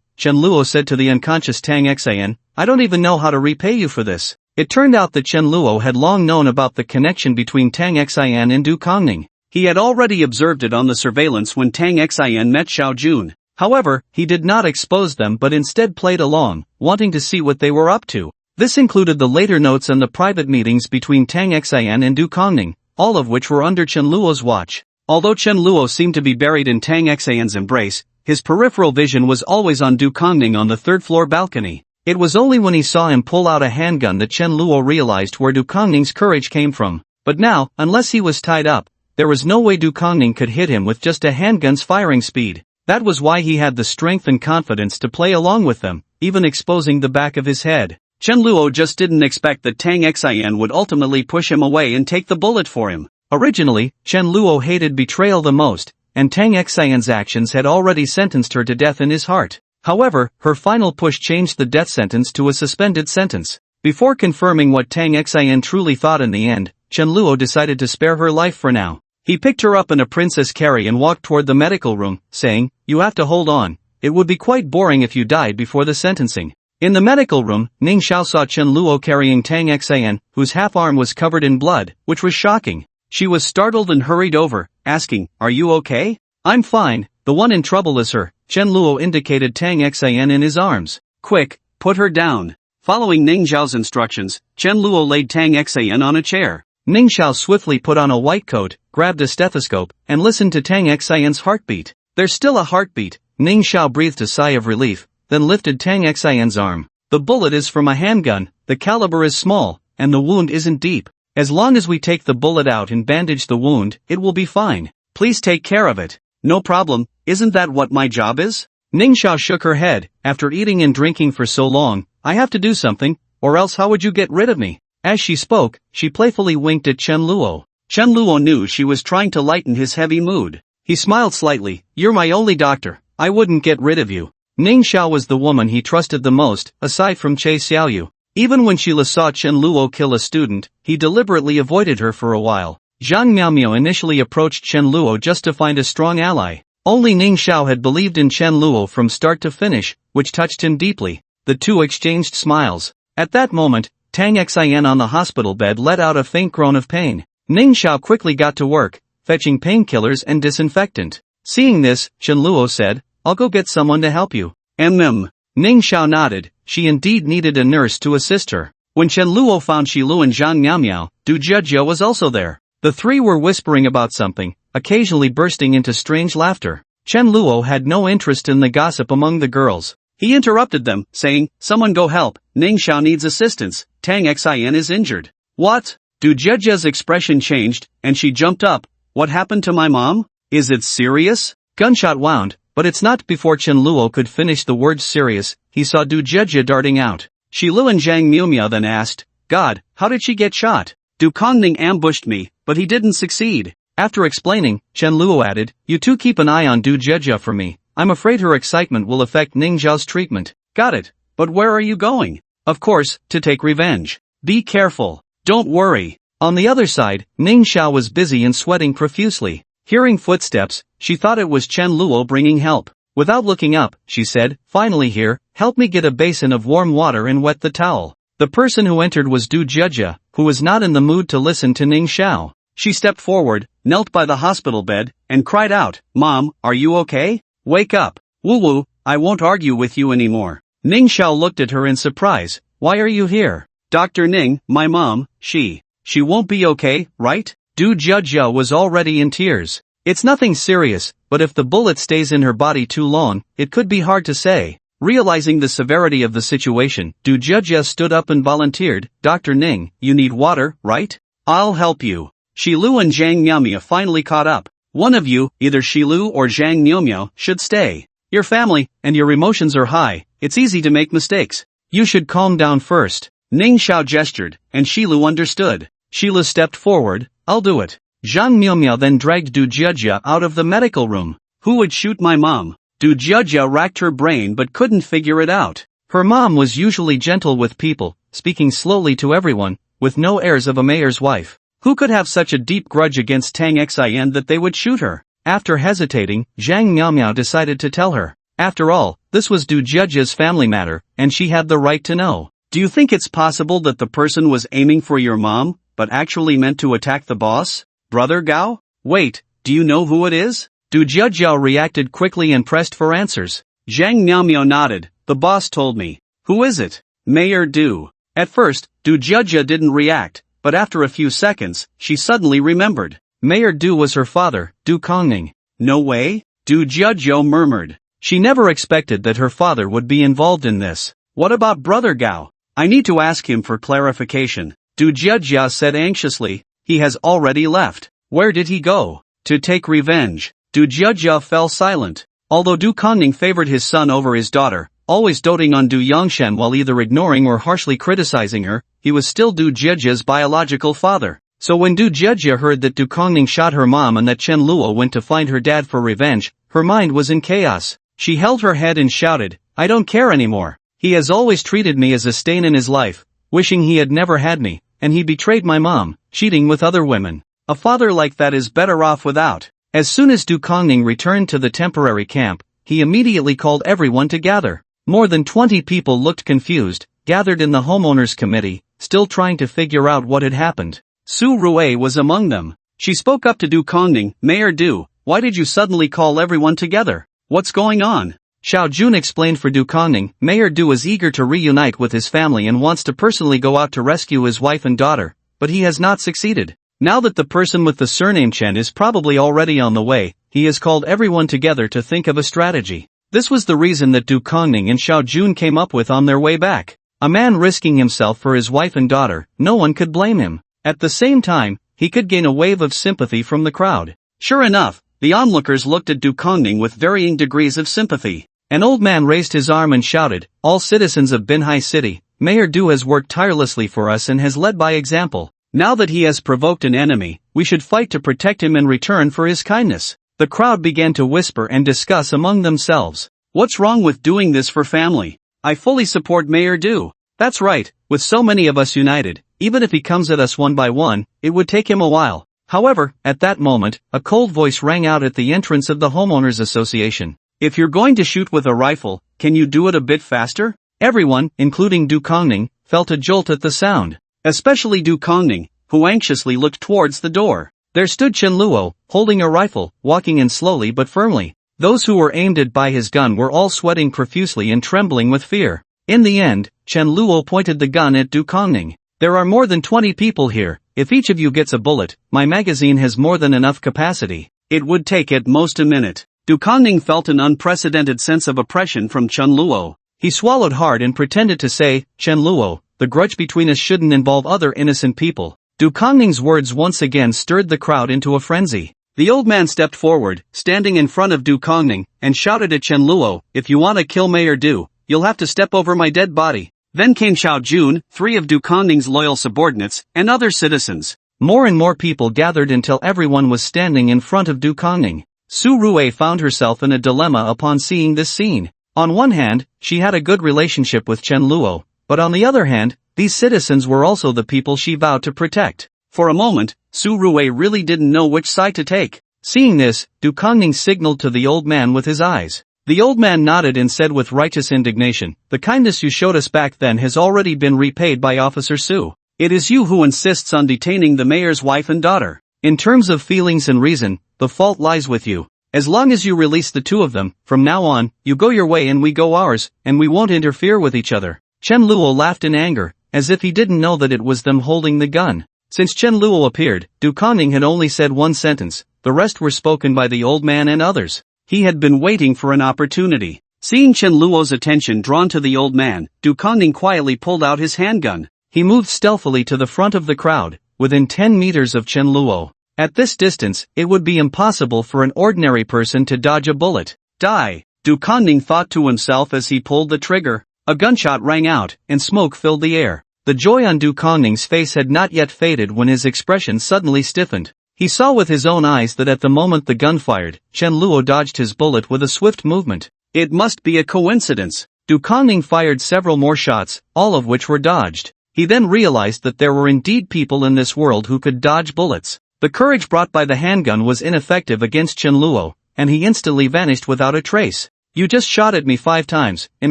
Chen Luo said to the unconscious Tang Xian. "I don't even know how to repay you for this." It turned out that Chen Luo had long known about the connection between Tang Xian and Du Kongning. He had already observed it on the surveillance when Tang Xian met Xiao Jun. However, he did not expose them but instead played along, wanting to see what they were up to. This included the later notes and the private meetings between Tang Xian and Du Kongning, all of which were under Chen Luo's watch. Although Chen Luo seemed to be buried in Tang Xian's embrace, his peripheral vision was always on Du Kongning on the third-floor balcony. It was only when he saw him pull out a handgun that Chen Luo realized where Du Kongning's courage came from. But now, unless he was tied up, there was no way Du Kongning could hit him with just a handgun's firing speed. That was why he had the strength and confidence to play along with them, even exposing the back of his head. Chen Luo just didn't expect that Tang Xian would ultimately push him away and take the bullet for him. Originally, Chen Luo hated betrayal the most, and Tang Xian's actions had already sentenced her to death in his heart. However, her final push changed the death sentence to a suspended sentence. Before confirming what Tang Xian truly thought in the end, Chen Luo decided to spare her life for now. He picked her up in a princess carry and walked toward the medical room, saying, "You have to hold on. It would be quite boring if you died before the sentencing." In the medical room, Ning Xiao saw Chen Luo carrying Tang Xian, whose half arm was covered in blood, which was shocking. She was startled and hurried over, asking, "Are you okay?" "I'm fine, the one in trouble is her." Chen Luo indicated Tang Xian in his arms. "Quick, put her down." Following Ning Xiao's instructions, Chen Luo laid Tang Xian on a chair. Ning Xiao swiftly put on a white coat, grabbed a stethoscope, and listened to Tang Xian's heartbeat. "There's still a heartbeat." Ning Xiao breathed a sigh of relief, then lifted Tang Xian's arm. The bullet is from a handgun, the caliber is small, and the wound isn't deep. As long as we take the bullet out and bandage the wound, it will be fine. Please take care of it. No problem, isn't that what my job is? Ningxiao shook her head. After eating and drinking for so long, I have to do something, or else how would you get rid of me? As she spoke, she playfully winked at Chen Luo. Chen Luo knew she was trying to lighten his heavy mood. He smiled slightly. You're my only doctor. I wouldn't get rid of you. Ningxiao was the woman he trusted the most, aside from Che Xiaoyu. Even when Sheila saw Chen Luo kill a student, he deliberately avoided her for a while. Zhang Miaomiao initially approached Chen Luo just to find a strong ally. Only Ningxiao had believed in Chen Luo from start to finish, which touched him deeply. The two exchanged smiles. At that moment, Tang Xian on the hospital bed let out a faint groan of pain. Ningxiao quickly got to work, fetching painkillers and disinfectant. Seeing this, Chen Luo said, I'll go get someone to help you. Ningxiao nodded. She indeed needed a nurse to assist her. When Chen Luo found Shilu and Zhang Miaomiao, Du Jejia was also there. The three were whispering about something, occasionally bursting into strange laughter. Chen Luo had no interest in the gossip among the girls. He interrupted them, saying, Someone go help, Ningxiao needs assistance, Tang Xian is injured. What? Du Jejia's expression changed, and she jumped up. What happened to my mom? Is it serious? Gunshot wound, but it's not. Before Chen Luo could finish the word serious, he saw Du Jejia darting out. Shilu and Zhang Miaomiao then asked, God, how did she get shot? Du Kongning ambushed me, but he didn't succeed. After explaining, Chen Luo added, You two keep an eye on Du Jejia for me. I'm afraid her excitement will affect Ningxiao's treatment. Got it. But where are you going? Of course, to take revenge. Be careful. Don't worry. On the other side, Ningxiao was busy and sweating profusely. Hearing footsteps, she thought it was Chen Luo bringing help. Without looking up, she said, Finally here, help me get a basin of warm water and wet the towel. The person who entered was Du Jejia, who was not in the mood to listen to Ningxiao. She stepped forward, knelt by the hospital bed, and cried out, Mom, are you okay? Wake up. Wu, I won't argue with you anymore. Ningxiao looked at her in surprise. Why are you here? Dr. Ning, my mom, she won't be okay, right? Du Jejia was already in tears. It's nothing serious, but if the bullet stays in her body too long, it could be hard to say. Realizing the severity of the situation, Du Jejia stood up and volunteered, Dr. Ning, you need water, right? I'll help you. Shilu and Zhang Miaomiao finally caught up. One of you, either Shilu or Zhang Miaomiao, should stay. Your family, and your emotions are high, it's easy to make mistakes. You should calm down first. Ningxiao gestured, and Shilu understood. Sheila stepped forward, I'll do it. Zhang Miaomiao then dragged Du Jejia out of the medical room. Who would shoot my mom? Du Jejia racked her brain but couldn't figure it out. Her mom was usually gentle with people, speaking slowly to everyone, with no airs of a mayor's wife. Who could have such a deep grudge against Tang Xian that they would shoot her? After hesitating, Zhang Miaomiao decided to tell her. After all, this was Du Jejia's family matter, and she had the right to know. Do you think it's possible that the person was aiming for your mom, but actually meant to attack the boss? Brother Gao? Wait, do you know who it is? Du Jejia reacted quickly and pressed for answers. Zhang Miaomiao nodded. The boss told me. Who is it? Mayor Du. At first, Du Jejia didn't react, but after a few seconds, she suddenly remembered. Mayor Du was her father, Du Kongning. No way? Du Jejia murmured. She never expected that her father would be involved in this. What about Brother Gao? I need to ask him for clarification. Du Jejia said anxiously. He has already left. Where did he go? To take revenge. Du Jejia fell silent. Although Du Kongning favored his son over his daughter, always doting on Du Yongshen while either ignoring or harshly criticizing her, he was still Du Jejia's biological father. So when Du Jejia heard that Du Kongning shot her mom and that Chen Luo went to find her dad for revenge, her mind was in chaos. She held her head and shouted, I don't care anymore. He has always treated me as a stain in his life, wishing he had never had me, and he betrayed my mom, cheating with other women. A father like that is better off without. As soon as Du Kongning returned to the temporary camp, he immediately called everyone to gather. More than 20 people looked confused, gathered in the homeowners committee, still trying to figure out what had happened. Su Rui was among them. She spoke up to Du Kongning, Mayor Du, why did you suddenly call everyone together? What's going on? Xiao Jun explained for Du Kongning, Mayor Du is eager to reunite with his family and wants to personally go out to rescue his wife and daughter, but he has not succeeded. Now that the person with the surname Chen is probably already on the way, he has called everyone together to think of a strategy. This was the reason that Du Kongning and Xiao Jun came up with on their way back. A man risking himself for his wife and daughter, no one could blame him. At the same time, he could gain a wave of sympathy from the crowd. Sure enough, the onlookers looked at Du Kongning with varying degrees of sympathy. An old man raised his arm and shouted, "All citizens of Binhai City, Mayor Du has worked tirelessly for us and has led by example. Now that he has provoked an enemy, we should fight to protect him in return for his kindness." The crowd began to whisper and discuss among themselves. "What's wrong with doing this for family? I fully support Mayor Du. That's right, with so many of us united, even if he comes at us one by one, it would take him a while." However, at that moment, a cold voice rang out at the entrance of the Homeowners Association. "If you're going to shoot with a rifle, can you do it a bit faster?" Everyone, including Du Kongning, felt a jolt at the sound. Especially Du Kongning, who anxiously looked towards the door. There stood Chen Luo, holding a rifle, walking in slowly but firmly. Those who were aimed at by his gun were all sweating profusely and trembling with fear. In the end, Chen Luo pointed the gun at Du Kongning. "There are more than 20 people here. If each of you gets a bullet, my magazine has more than enough capacity. It would take at most a minute." Du Kongning felt an unprecedented sense of oppression from Chen Luo. He swallowed hard and pretended to say, "Chen Luo, the grudge between us shouldn't involve other innocent people." Du Kongning's words once again stirred the crowd into a frenzy. The old man stepped forward, standing in front of Du Kongning, and shouted at Chen Luo, "If you want to kill Mayor Du, you'll have to step over my dead body." Then came Xiao Jun, 3 of Du Kongning's loyal subordinates, and other citizens. More and more people gathered until everyone was standing in front of Du Kongning. Su Rui found herself in a dilemma upon seeing this scene. On one hand, she had a good relationship with Chen Luo, but on the other hand, these citizens were also the people she vowed to protect. For a moment, Su Rui really didn't know which side to take. Seeing this, Du Kongning signaled to the old man with his eyes. The old man nodded and said with righteous indignation, "The kindness you showed us back then has already been repaid by Officer Su. It is you who insists on detaining the mayor's wife and daughter. In terms of feelings and reason, the fault lies with you. As long as you release the 2 of them, from now on, you go your way and we go ours, and we won't interfere with each other." Chen Luo laughed in anger, as if he didn't know that it was them holding the gun. Since Chen Luo appeared, Du Kongning had only said one sentence, the rest were spoken by the old man and others. He had been waiting for an opportunity. Seeing Chen Luo's attention drawn to the old man, Du Kongning quietly pulled out his handgun. He moved stealthily to the front of the crowd, within 10 meters of Chen Luo. At this distance, it would be impossible for an ordinary person to dodge a bullet. "Die," Du Kongning thought to himself as he pulled the trigger. A gunshot rang out, and smoke filled the air. The joy on Du Kongning's face had not yet faded when his expression suddenly stiffened. He saw with his own eyes that at the moment the gun fired, Chen Luo dodged his bullet with a swift movement. It must be a coincidence. Du Kongning fired several more shots, all of which were dodged. He then realized that there were indeed people in this world who could dodge bullets. The courage brought by the handgun was ineffective against Chen Luo, and he instantly vanished without a trace. "You just shot at me 5 times, in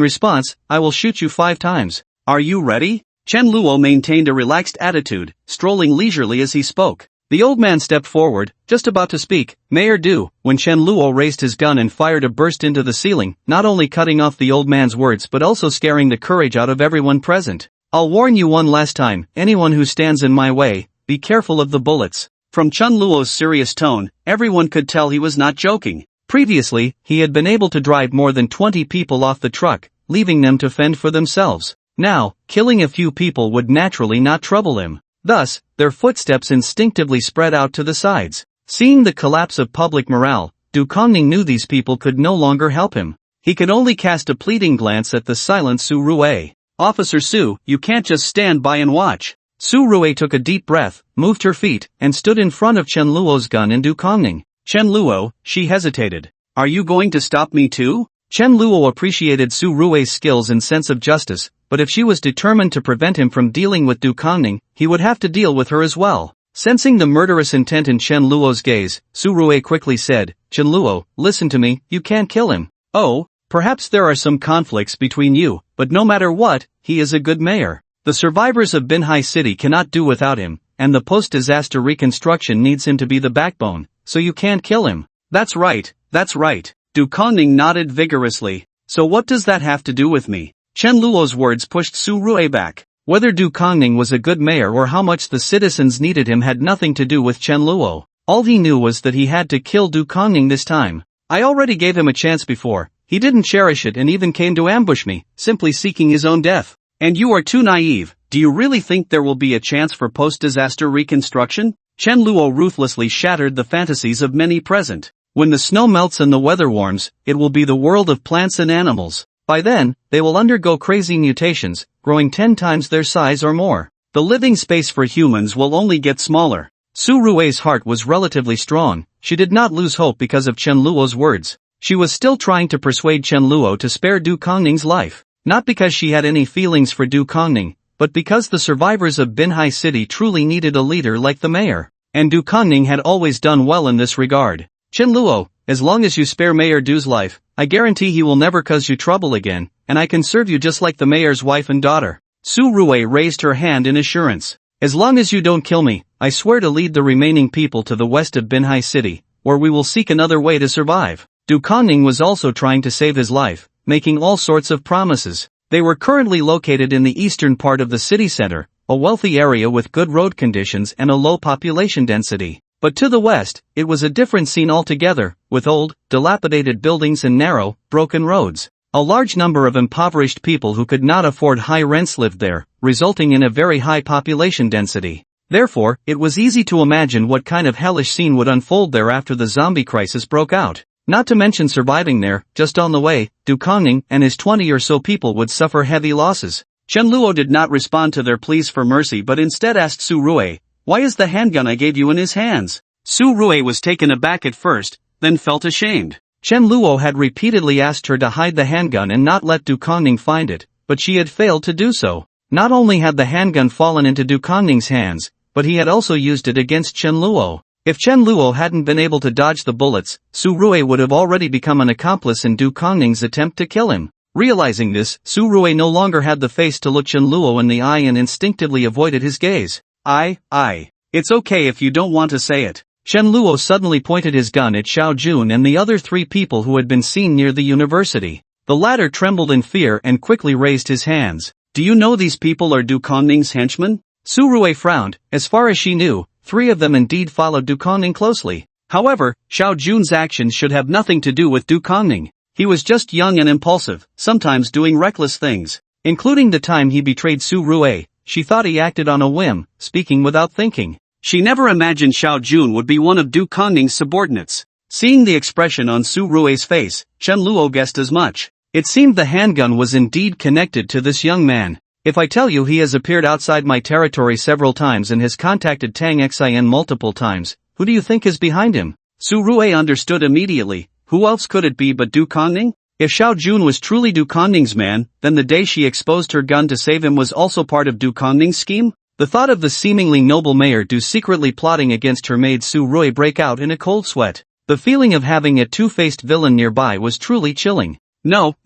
response, I will shoot you 5 times. Are you ready?" Chen Luo maintained a relaxed attitude, strolling leisurely as he spoke. The old man stepped forward, just about to speak. "Mayor Du," when Chen Luo raised his gun and fired a burst into the ceiling, not only cutting off the old man's words but also scaring the courage out of everyone present. "I'll warn you one last time, anyone who stands in my way, be careful of the bullets." From Chen Luo's serious tone, everyone could tell he was not joking. Previously, he had been able to drive more than 20 people off the truck, leaving them to fend for themselves. Now, killing a few people would naturally not trouble him. Thus, their footsteps instinctively spread out to the sides. Seeing the collapse of public morale, Du Kongning knew these people could no longer help him. He could only cast a pleading glance at the silent Su Rui. "Officer Su, you can't just stand by and watch." Su Rui took a deep breath, moved her feet, and stood in front of Chen Luo's gun and Du Kongning. "Chen Luo," she hesitated. "Are you going to stop me too?" Chen Luo appreciated Su Rui's skills and sense of justice, but if she was determined to prevent him from dealing with Du Kongning, he would have to deal with her as well. Sensing the murderous intent in Chen Luo's gaze, Su Rui quickly said, "Chen Luo, listen to me, you can't kill him. Oh, perhaps there are some conflicts between you, but no matter what, he is a good mayor. The survivors of Binhai City cannot do without him, and the post-disaster reconstruction needs him to be the backbone, so you can't kill him." That's right. Du Kongning nodded vigorously. "So what does that have to do with me?" Chen Luo's words pushed Su Rui back. Whether Du Kongning was a good mayor or how much the citizens needed him had nothing to do with Chen Luo. All he knew was that he had to kill Du Kongning this time. "I already gave him a chance before. He didn't cherish it and even came to ambush me, simply seeking his own death. And you are too naive. Do you really think there will be a chance for post-disaster reconstruction? Chen Luo ruthlessly shattered the fantasies of many present. When the snow melts and the weather warms, it will be the world of plants and animals. By then, they will undergo crazy mutations, growing 10 times their size or more. The living space for humans will only get smaller. Su Rui's heart was relatively strong. She did not lose hope because of Chen Luo's words. She was still trying to persuade Chen Luo to spare Du Kongning's life. Not because she had any feelings for Du Kongning, but because the survivors of Binhai City truly needed a leader like the mayor. And Du Kongning had always done well in this regard. Chen Luo, as long as you spare Mayor Du's life, I guarantee he will never cause you trouble again, and I can serve you just like the mayor's wife and daughter. Su Rui raised her hand in assurance. As long as you don't kill me, I swear to lead the remaining people to the west of Binhai City, or we will seek another way to survive. Du Kongning was also trying to save his life, making all sorts of promises. They were currently located in the eastern part of the city center, a wealthy area with good road conditions and a low population density. But to the west, it was a different scene altogether, with old, dilapidated buildings and narrow, broken roads. A large number of impoverished people who could not afford high rents lived there, resulting in a very high population density. Therefore, it was easy to imagine what kind of hellish scene would unfold there after the zombie crisis broke out. Not to mention surviving there, just on the way, Du Kongning and his 20 or so people would suffer heavy losses. Chen Luo did not respond to their pleas for mercy but instead asked Su Rui, "Why is the handgun I gave you in his hands?" Su Rui was taken aback at first, then felt ashamed. Chen Luo had repeatedly asked her to hide the handgun and not let Du Kongning find it, but she had failed to do so. Not only had the handgun fallen into Du Kongning's hands, but he had also used it against Chen Luo. If Chen Luo hadn't been able to dodge the bullets, Su Rui would have already become an accomplice in Du Kongning's attempt to kill him. Realizing this, Su Rui no longer had the face to look Chen Luo in the eye and instinctively avoided his gaze. It's okay if you don't want to say it. Chen Luo suddenly pointed his gun at Xiao Jun and the other 3 people who had been seen near the university. The latter trembled in fear and quickly raised his hands. "Do you know these people are Du Kongning's henchmen?" Su Rui frowned. As far as she knew, 3 of them indeed followed Du Kongning closely. However, Xiao Jun's actions should have nothing to do with Du Kongning. He was just young and impulsive, sometimes doing reckless things. Including the time he betrayed Su Rui, she thought he acted on a whim, speaking without thinking. She never imagined Xiao Jun would be one of Du Kongning's subordinates. Seeing the expression on Su Rui's face, Chen Luo guessed as much. It seemed the handgun was indeed connected to this young man. "If I tell you he has appeared outside my territory several times and has contacted Tang Xin multiple times, who do you think is behind him?" Su Rui understood immediately. Who else could it be but Du Kongning? If Xiao Jun was truly Du Kongning's man, then the day she exposed her gun to save him was also part of Du Kongning's scheme? The thought of the seemingly noble Mayor Du secretly plotting against her made Su Rui break out in a cold sweat. The feeling of having a two-faced villain nearby was truly chilling. No,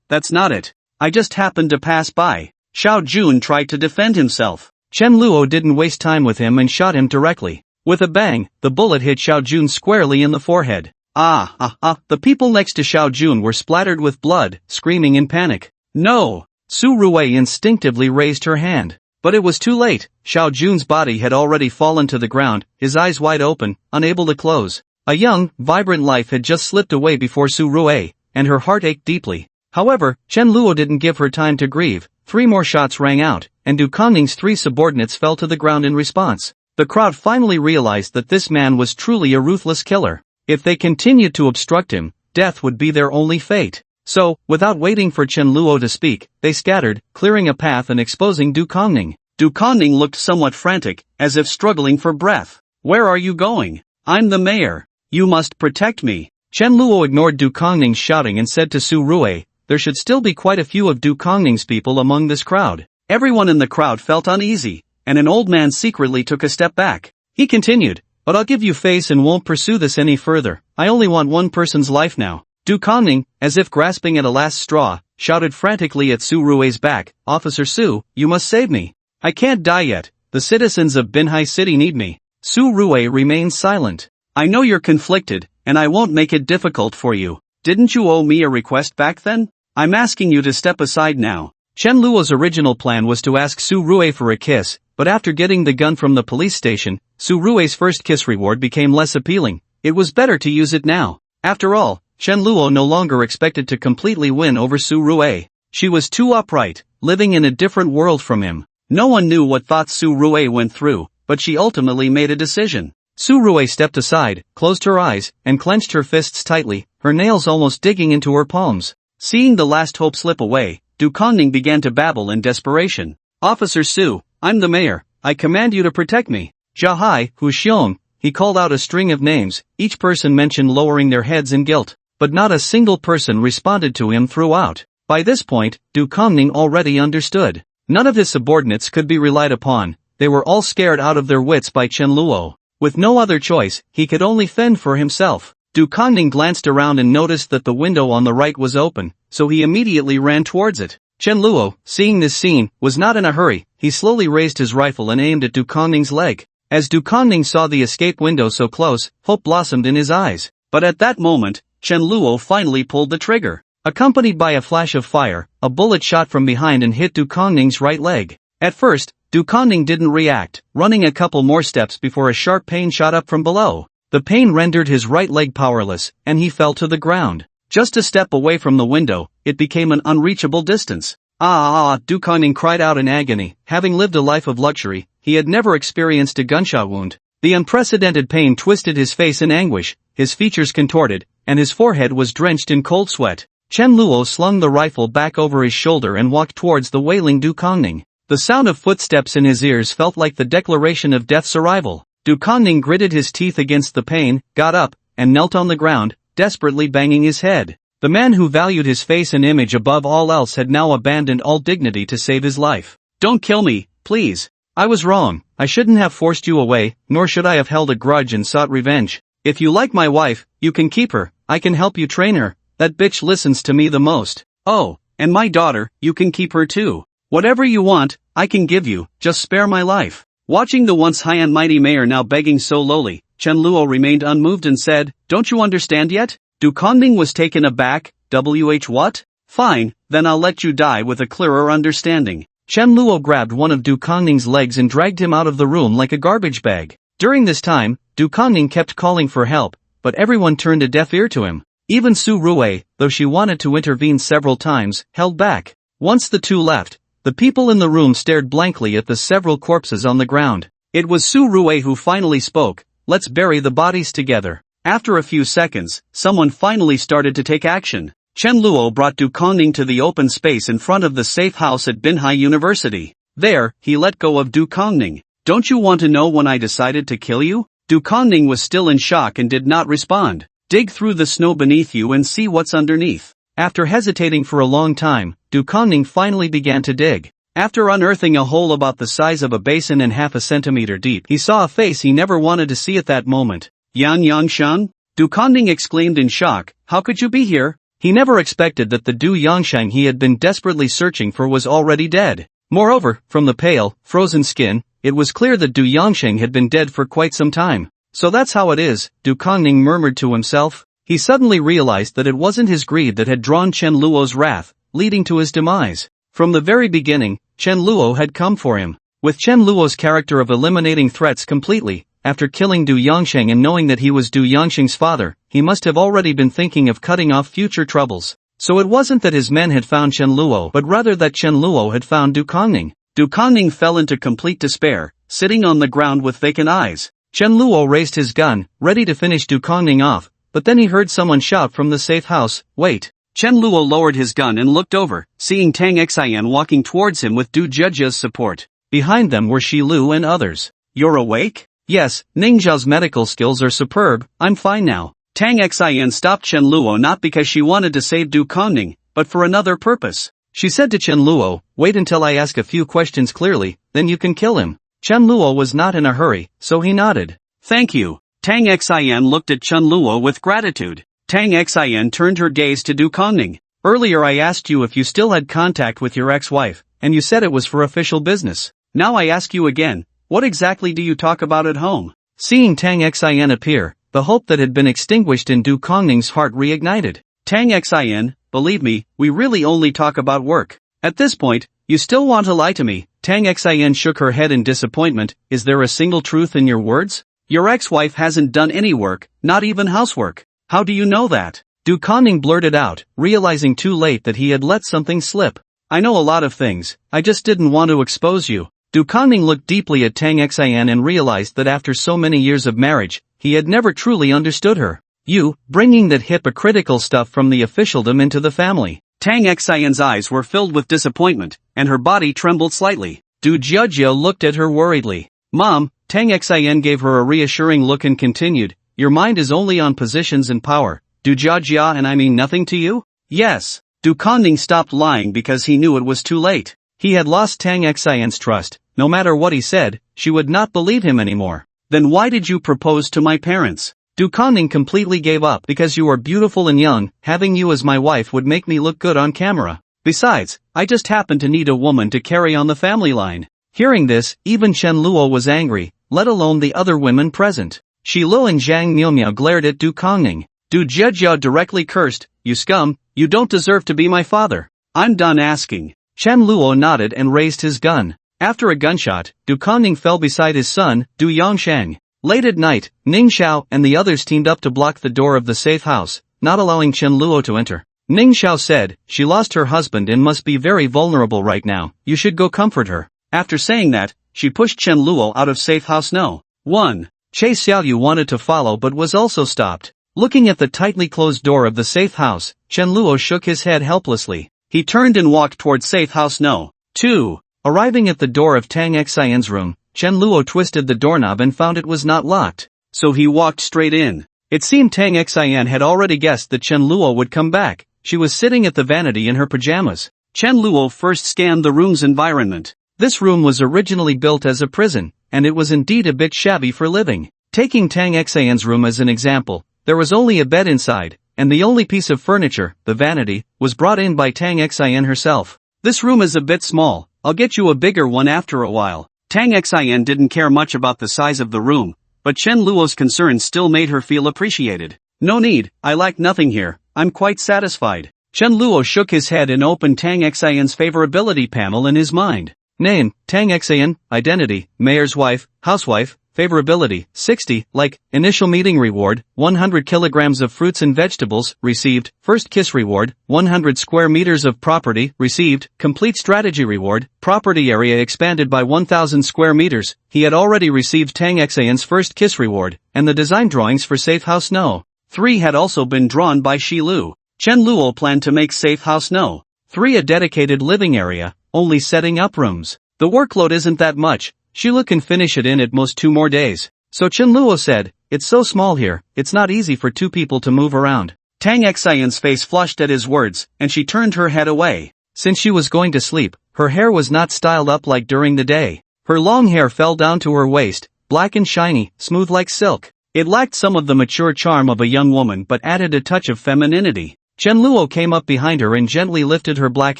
that's not it. I just happened to pass by. Xiao Jun tried to defend himself. Chen Luo didn't waste time with him and shot him directly. With a bang, the bullet hit Xiao Jun squarely in the forehead. The people next to Xiao Jun were splattered with blood, screaming in panic. No! Su Rui instinctively raised her hand. But it was too late. Xiao Jun's body had already fallen to the ground, his eyes wide open, unable to close. A young, vibrant life had just slipped away before Su Rui, and her heart ached deeply. However, Chen Luo didn't give her time to grieve. 3 more shots rang out, and Du Kongning's 3 subordinates fell to the ground in response. The crowd finally realized that this man was truly a ruthless killer. If they continued to obstruct him, death would be their only fate. So, without waiting for Chen Luo to speak, they scattered, clearing a path and exposing Du Kongning. Du Kongning looked somewhat frantic, as if struggling for breath. "Where are you going? I'm the mayor. You must protect me." Chen Luo ignored Du Kongning's shouting and said to Su Rui, "There should still be quite a few of Du Kongning's people among this crowd." Everyone in the crowd felt uneasy, and an old man secretly took a step back. He continued, "But I'll give you face and won't pursue this any further. I only want one person's life now." Du Kongning, as if grasping at a last straw, shouted frantically at Su Rui's back, "Officer Su, you must save me. I can't die yet. The citizens of Binhai City need me." Su Rui remained silent. "I know you're conflicted, and I won't make it difficult for you. Didn't you owe me a request back then? I'm asking you to step aside now." Chen Luo's original plan was to ask Su Rui for a kiss, but after getting the gun from the police station, Su Rui's first kiss reward became less appealing. It was better to use it now. After all, Chen Luo no longer expected to completely win over Su Rui. She was too upright, living in a different world from him. No one knew what thoughts Su Rue went through, but she ultimately made a decision. Su Rue stepped aside, closed her eyes, and clenched her fists tightly, her nails almost digging into her palms. Seeing the last hope slip away, Du Kongning began to babble in desperation. Officer Su, I'm the mayor, I command you to protect me. Jia Hai, Hu Xiong, he called out a string of names, each person mentioned lowering their heads in guilt, but not a single person responded to him throughout. By this point, Du Kongning already understood. None of his subordinates could be relied upon, they were all scared out of their wits by Chen Luo. With no other choice, he could only fend for himself. Du Kongning glanced around and noticed that the window on the right was open, so he immediately ran towards it. Chen Luo, seeing this scene, was not in a hurry, he slowly raised his rifle and aimed at Du Kongning's leg. As Du Kongning saw the escape window so close, hope blossomed in his eyes. But at that moment, Chen Luo finally pulled the trigger. Accompanied by a flash of fire, a bullet shot from behind and hit Du Kongning's right leg. At first, Du Kongning didn't react, running a couple more steps before a sharp pain shot up from below. The pain rendered his right leg powerless, and he fell to the ground. Just a step away from the window, it became an unreachable distance. Du Kongning cried out in agony. Having lived a life of luxury, he had never experienced a gunshot wound. The unprecedented pain twisted his face in anguish, his features contorted, and his forehead was drenched in cold sweat. Chen Luo slung the rifle back over his shoulder and walked towards the wailing Du Kongning. The sound of footsteps in his ears felt like the declaration of death's arrival. Du Kongning gritted his teeth against the pain, got up, and knelt on the ground, desperately banging his head. The man who valued his face and image above all else had now abandoned all dignity to save his life. Don't kill me, please. I was wrong, I shouldn't have forced you away, nor should I have held a grudge and sought revenge. If you like my wife, you can keep her, I can help you train her. That bitch listens to me the most. Oh, and my daughter, you can keep her too. Whatever you want, I can give you, just spare my life. Watching the once high and mighty mayor now begging so lowly, Chen Luo remained unmoved and said, don't you understand yet? Du Kongning was taken aback. What? Fine, then I'll let you die with a clearer understanding. Chen Luo grabbed one of Du Kongning's legs and dragged him out of the room like a garbage bag. During this time, Du Kongning kept calling for help, but everyone turned a deaf ear to him. Even Su Rue, though she wanted to intervene several times, held back. Once the two left, the people in the room stared blankly at the several corpses on the ground. It was Su Rue who finally spoke, let's bury the bodies together. After a few seconds, someone finally started to take action. Chen Luo brought Du Kongning to the open space in front of the safe house at Binhai University. There, he let go of Du Kongning. Don't you want to know when I decided to kill you? Du Kongning was still in shock and did not respond. Dig through the snow beneath you and see what's underneath. After hesitating for a long time, Du Kongning finally began to dig. After unearthing a hole about the size of a basin and half a centimeter deep, he saw a face he never wanted to see at that moment. Yan Yangshan? Du Kongning exclaimed in shock, how could you be here? He never expected that the Du Yangshang he had been desperately searching for was already dead. Moreover, from the pale, frozen skin, it was clear that Du Yangshang had been dead for quite some time. So that's how it is, Du Kongning murmured to himself. He suddenly realized that it wasn't his greed that had drawn Chen Luo's wrath, leading to his demise. From the very beginning, Chen Luo had come for him. With Chen Luo's character of eliminating threats completely, after killing Du Yangsheng and knowing that he was Du Yangsheng's father, he must have already been thinking of cutting off future troubles. So it wasn't that his men had found Chen Luo but rather that Chen Luo had found Du Kongning. Du Kongning fell into complete despair, sitting on the ground with vacant eyes. Chen Luo raised his gun, ready to finish Du Kongning off, but then he heard someone shout from the safe house, wait. Chen Luo lowered his gun and looked over, seeing Tang Xian walking towards him with Du Zhejia's support. Behind them were Shi Lu and others. You're awake? Yes, Ning Zhao's medical skills are superb, I'm fine now. Tang Xian stopped Chen Luo not because she wanted to save Du Kongning, but for another purpose. She said to Chen Luo, wait until I ask a few questions clearly, then you can kill him. Chen Luo was not in a hurry, so he nodded. Thank you. Tang Xian looked at Chen Luo with gratitude. Tang Xian turned her gaze to Du Kongning. Earlier I asked you if you still had contact with your ex-wife, and you said it was for official business. Now I ask you again, what exactly do you talk about at home? Seeing Tang Xian appear, the hope that had been extinguished in Du Kongning's heart reignited. Tang Xian, believe me, we really only talk about work. At this point, you still want to lie to me? Tang Xian shook her head in disappointment. Is there a single truth in your words? Your ex-wife hasn't done any work, not even housework. How do you know that? Du Kongning blurted out, realizing too late that he had let something slip. I know a lot of things, I just didn't want to expose you. Du Kongning looked deeply at Tang Xian and realized that after so many years of marriage, he had never truly understood her. You, bringing that hypocritical stuff from the officialdom into the family. Tang Xian's eyes were filled with disappointment, and her body trembled slightly. Du Jiajia looked at her worriedly. Mom, Tang Xian gave her a reassuring look and continued, your mind is only on positions and power. Du Jiajia and I mean nothing to you? Yes. Du Kongning stopped lying because he knew it was too late. He had lost Tang Xian's trust. No matter what he said, she would not believe him anymore. Then why did you propose to my parents? Du Kongning completely gave up. Because you are beautiful and young, having you as my wife would make me look good on camera. Besides, I just happen to need a woman to carry on the family line. Hearing this, even Chen Luo was angry, let alone the other women present. Shi Luo and Zhang Miaomiao glared at Du Kongning. Du Jiajia directly cursed, you scum, you don't deserve to be my father. I'm done asking. Chen Luo nodded and raised his gun. After a gunshot, Du Kongning fell beside his son, Du Yongsheng. Late at night, Ning Xiao and the others teamed up to block the door of the safe house, not allowing Chen Luo to enter. Ning Xiao said, she lost her husband and must be very vulnerable right now, you should go comfort her. After saying that, she pushed Chen Luo out of safe house no. 1. Che Xiaoyu wanted to follow but was also stopped. Looking at the tightly closed door of the safe house, Chen Luo shook his head helplessly. He turned and walked toward safe house no. 2. Arriving at the door of Tang Xian's room, Chen Luo twisted the doorknob and found it was not locked. So he walked straight in. It seemed Tang Xian had already guessed that Chen Luo would come back. She was sitting at the vanity in her pajamas. Chen Luo first scanned the room's environment. This room was originally built as a prison, and it was indeed a bit shabby for living. Taking Tang Xian's room as an example, there was only a bed inside, and the only piece of furniture, the vanity, was brought in by Tang Xian herself. This room is a bit small, I'll get you a bigger one after a while. Tang Xian didn't care much about the size of the room, but Chen Luo's concerns still made her feel appreciated. No need, I lack nothing here, I'm quite satisfied. Chen Luo shook his head and opened Tang Xian's favorability panel in his mind. Name, Tang Xian, identity, mayor's wife, housewife, favorability, 60, like, initial meeting reward, 100 kilograms of fruits and vegetables, received, first kiss reward, 100 square meters of property, received, complete strategy reward, property area expanded by 1000 square meters. He had already received Tang Xian's first kiss reward, and the design drawings for Safe House No. 3 had also been drawn by Shi Lu. Chen Luo planned to make Safe House No. 3 a dedicated living area, only setting up rooms. The workload isn't that much. Shilu can finish it in at most 2 more days. So Chen Luo said, it's so small here, it's not easy for 2 people to move around. Tang Xian's face flushed at his words, and she turned her head away. Since she was going to sleep, her hair was not styled up like during the day. Her long hair fell down to her waist, black and shiny, smooth like silk. It lacked some of the mature charm of a young woman but added a touch of femininity. Chen Luo came up behind her and gently lifted her black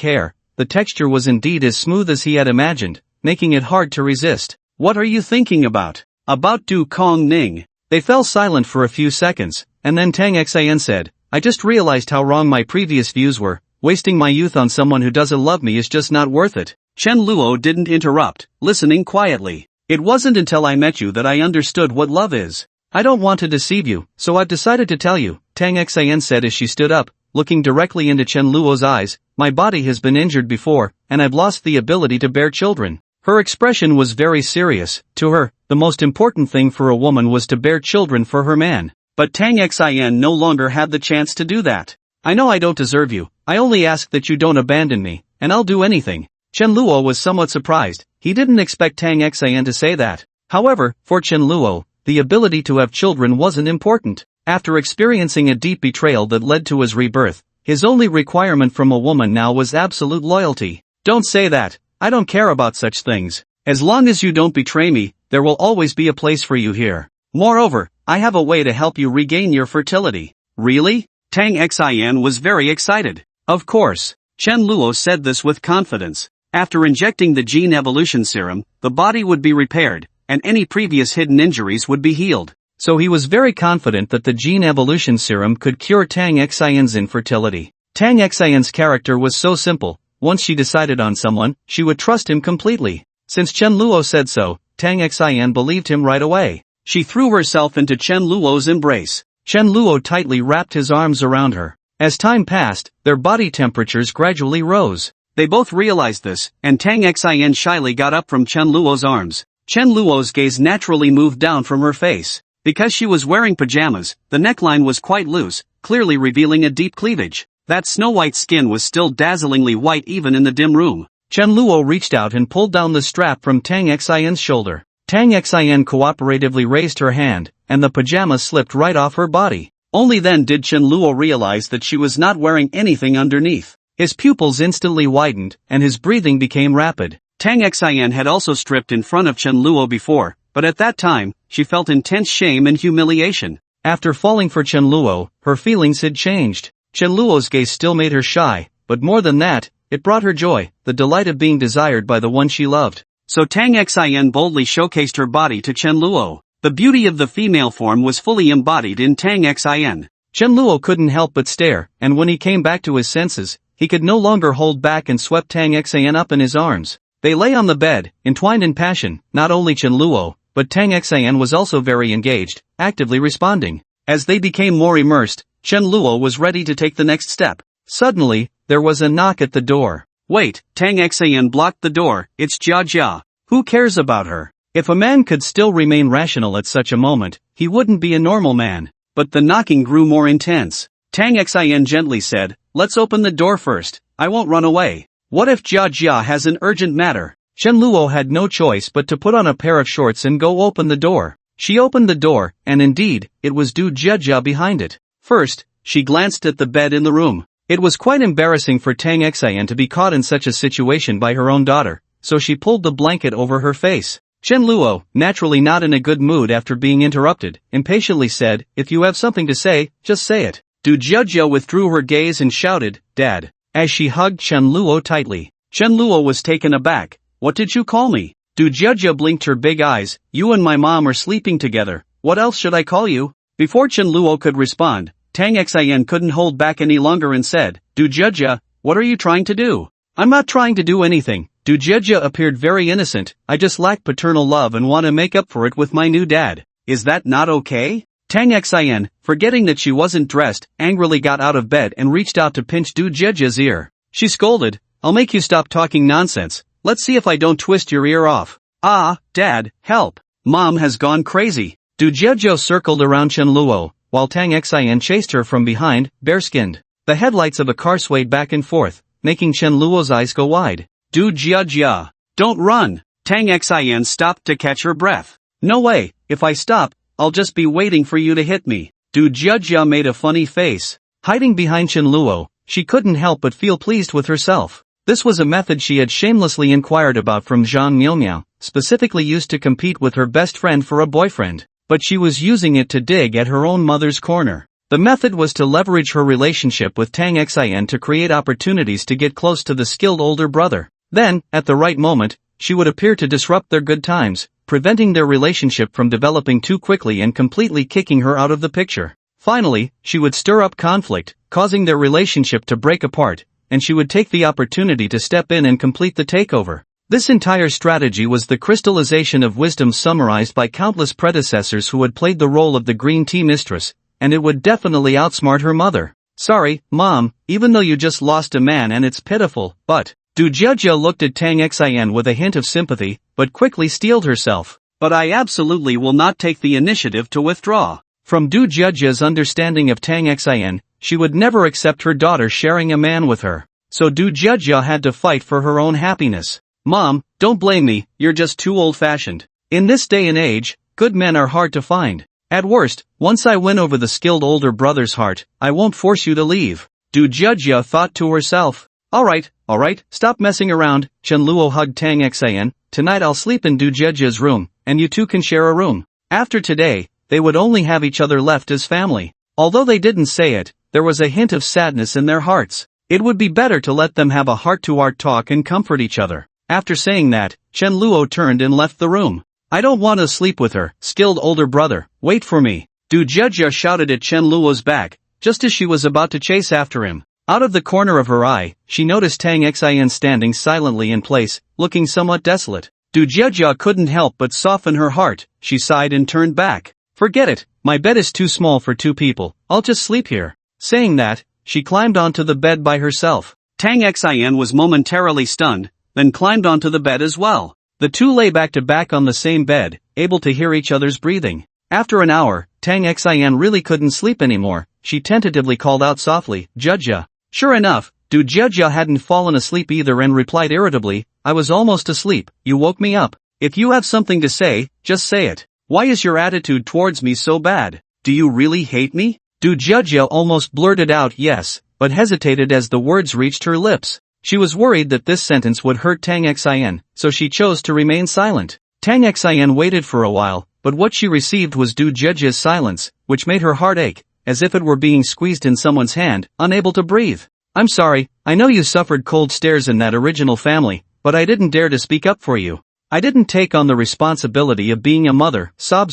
hair. The texture was indeed as smooth as he had imagined, making it hard to resist. What are you thinking about? About Du Kongning. They fell silent for a few seconds, and then Tang Xian said, I just realized how wrong my previous views were. Wasting my youth on someone who doesn't love me is just not worth it. Chen Luo didn't interrupt, listening quietly. It wasn't until I met you that I understood what love is. I don't want to deceive you, so I've decided to tell you, Tang Xian said as she stood up, looking directly into Chen Luo's eyes. My body has been injured before, and I've lost the ability to bear children. Her expression was very serious. To her, the most important thing for a woman was to bear children for her man. But Tang Xian no longer had the chance to do that. I know I don't deserve you, I only ask that you don't abandon me, and I'll do anything. Chen Luo was somewhat surprised. He didn't expect Tang Xian to say that. However, for Chen Luo, the ability to have children wasn't important. After experiencing a deep betrayal that led to his rebirth, his only requirement from a woman now was absolute loyalty. Don't say that. I don't care about such things. As long as you don't betray me, there will always be a place for you here. Moreover, I have a way to help you regain your fertility. Really? Tang Xian was very excited. Of course. Chen Luo said this with confidence. After injecting the gene evolution serum, the body would be repaired, and any previous hidden injuries would be healed. So he was very confident that the gene evolution serum could cure Tang Xian's infertility. Tang Xian's character was so simple. Once she decided on someone, she would trust him completely. Since Chen Luo said so, Tang Xian believed him right away. She threw herself into Chen Luo's embrace. Chen Luo tightly wrapped his arms around her. As time passed, their body temperatures gradually rose. They both realized this, and Tang Xin shyly got up from Chen Luo's arms. Chen Luo's gaze naturally moved down from her face. Because she was wearing pajamas, the neckline was quite loose, clearly revealing a deep cleavage. That snow-white skin was still dazzlingly white even in the dim room. Chen Luo reached out and pulled down the strap from Tang Xin's shoulder. Tang Xin cooperatively raised her hand, and the pajama slipped right off her body. Only then did Chen Luo realize that she was not wearing anything underneath. His pupils instantly widened, and his breathing became rapid. Tang Xin had also stripped in front of Chen Luo before, but at that time, she felt intense shame and humiliation. After falling for Chen Luo, her feelings had changed. Chen Luo's gaze still made her shy, but more than that, it brought her joy, the delight of being desired by the one she loved. So Tang Xin boldly showcased her body to Chen Luo. The beauty of the female form was fully embodied in Tang Xin. Chen Luo couldn't help but stare, and when he came back to his senses, he could no longer hold back and swept Tang Xin up in his arms. They lay on the bed, entwined in passion. Not only Chen Luo, but Tang Xin was also very engaged, actively responding. As they became more immersed, Chen Luo was ready to take the next step. Suddenly, there was a knock at the door. Wait, Tang Xin blocked the door. It's Jia Jia. Who cares about her? If a man could still remain rational at such a moment, he wouldn't be a normal man. But the knocking grew more intense. Tang Xin gently said, "Let's open the door first. I won't run away. What if Jia Jia has an urgent matter?" Chen Luo had no choice but to put on a pair of shorts and go open the door. She opened the door, and indeed, it was Jia Jia behind it. First, she glanced at the bed in the room. It was quite embarrassing for Tang Xin to be caught in such a situation by her own daughter, so she pulled the blanket over her face. Chen Luo, naturally not in a good mood after being interrupted, impatiently said, "If you have something to say, just say it." Jia Jia withdrew her gaze and shouted, "Dad," as she hugged Chen Luo tightly. Chen Luo was taken aback. "What did you call me?" Jia Jia blinked her big eyes. "You and my mom are sleeping together. What else should I call you?" Before Chen Luo could respond, Tang Xin couldn't hold back any longer and said, "Jia Jia, what are you trying to do?" "I'm not trying to do anything." Jia Jia appeared very innocent. "I just lack paternal love and want to make up for it with my new dad. Is that not okay?" Tang Xin, forgetting that she wasn't dressed, angrily got out of bed and reached out to pinch Jia Jia's ear. She scolded, "I'll make you stop talking nonsense. Let's see if I don't twist your ear off." "Ah, Dad, help. Mom has gone crazy." Jia Jia circled around Chen Luo, while Tang Xin chased her from behind, bare-skinned. The headlights of a car swayed back and forth, making Chen Luo's eyes go wide. Jia Jia, don't run." Tang Xin stopped to catch her breath. "No way, if I stop, I'll just be waiting for you to hit me." Jia Jia made a funny face. Hiding behind Chen Luo, she couldn't help but feel pleased with herself. This was a method she had shamelessly inquired about from Zhang Miao, specifically used to compete with her best friend for a boyfriend, but she was using it to dig at her own mother's corner. The method was to leverage her relationship with Tang Xin to create opportunities to get close to the skilled older brother. Then, at the right moment, she would appear to disrupt their good times, preventing their relationship from developing too quickly and completely kicking her out of the picture. Finally, she would stir up conflict, causing their relationship to break apart, and she would take the opportunity to step in and complete the takeover. This entire strategy was the crystallization of wisdom summarized by countless predecessors who had played the role of the green tea mistress, and it would definitely outsmart her mother. "Sorry, Mom, even though you just lost a man and it's pitiful, but..." Jia Jia looked at Tang Xin with a hint of sympathy, but quickly steeled herself. "But I absolutely will not take the initiative to withdraw." From Jia Jia's understanding of Tang Xin, she would never accept her daughter sharing a man with her. So Jia Jia had to fight for her own happiness. "Mom, don't blame me, you're just too old-fashioned. In this day and age, good men are hard to find. At worst, once I win over the skilled older brother's heart, I won't force you to leave." Jia Jia thought to herself. Alright, stop messing around." Chen Luo hugged Tang Xin. "Tonight I'll sleep in Jia Jia's room, and you two can share a room." After today, they would only have each other left as family. Although they didn't say it, there was a hint of sadness in their hearts. It would be better to let them have a heart-to-heart talk and comfort each other. After saying that, Chen Luo turned and left the room. "I don't want to sleep with her, skilled older brother, wait for me." Jia Jia shouted at Chen Luo's back, just as she was about to chase after him. Out of the corner of her eye, she noticed Tang Xin standing silently in place, looking somewhat desolate. Jia Jia couldn't help but soften her heart. She sighed and turned back. "Forget it, my bed is too small for two people, I'll just sleep here." Saying that, she climbed onto the bed by herself. Tang Xin was momentarily stunned, then climbed onto the bed as well. The two lay back to back on the same bed, able to hear each other's breathing. After an hour, Tang Xin really couldn't sleep anymore. She tentatively called out softly, "Jia." Sure enough, Du Jia hadn't fallen asleep either and replied irritably, "I was almost asleep, you woke me up. If you have something to say, just say it. Why is your attitude towards me so bad? Do you really hate me?" Du Jia almost blurted out yes, but hesitated as the words reached her lips. She was worried that this sentence would hurt Tang Xin, so she chose to remain silent. Tang Xin waited for a while, but what she received was Du Jia's silence, which made her heart ache, as if it were being squeezed in someone's hand, unable to breathe. "I'm sorry, I know you suffered cold stares in that original family, but I didn't dare to speak up for you. I didn't take on the responsibility of being a mother." Sob.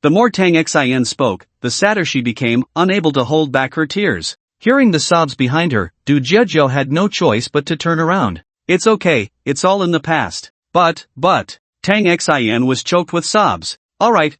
The more Tang Xin spoke, the sadder she became, unable to hold back her tears. Hearing the sobs behind her, Du Jia had no choice but to turn around. "It's okay, it's all in the past." But, Tang Xin was choked with sobs. Alright,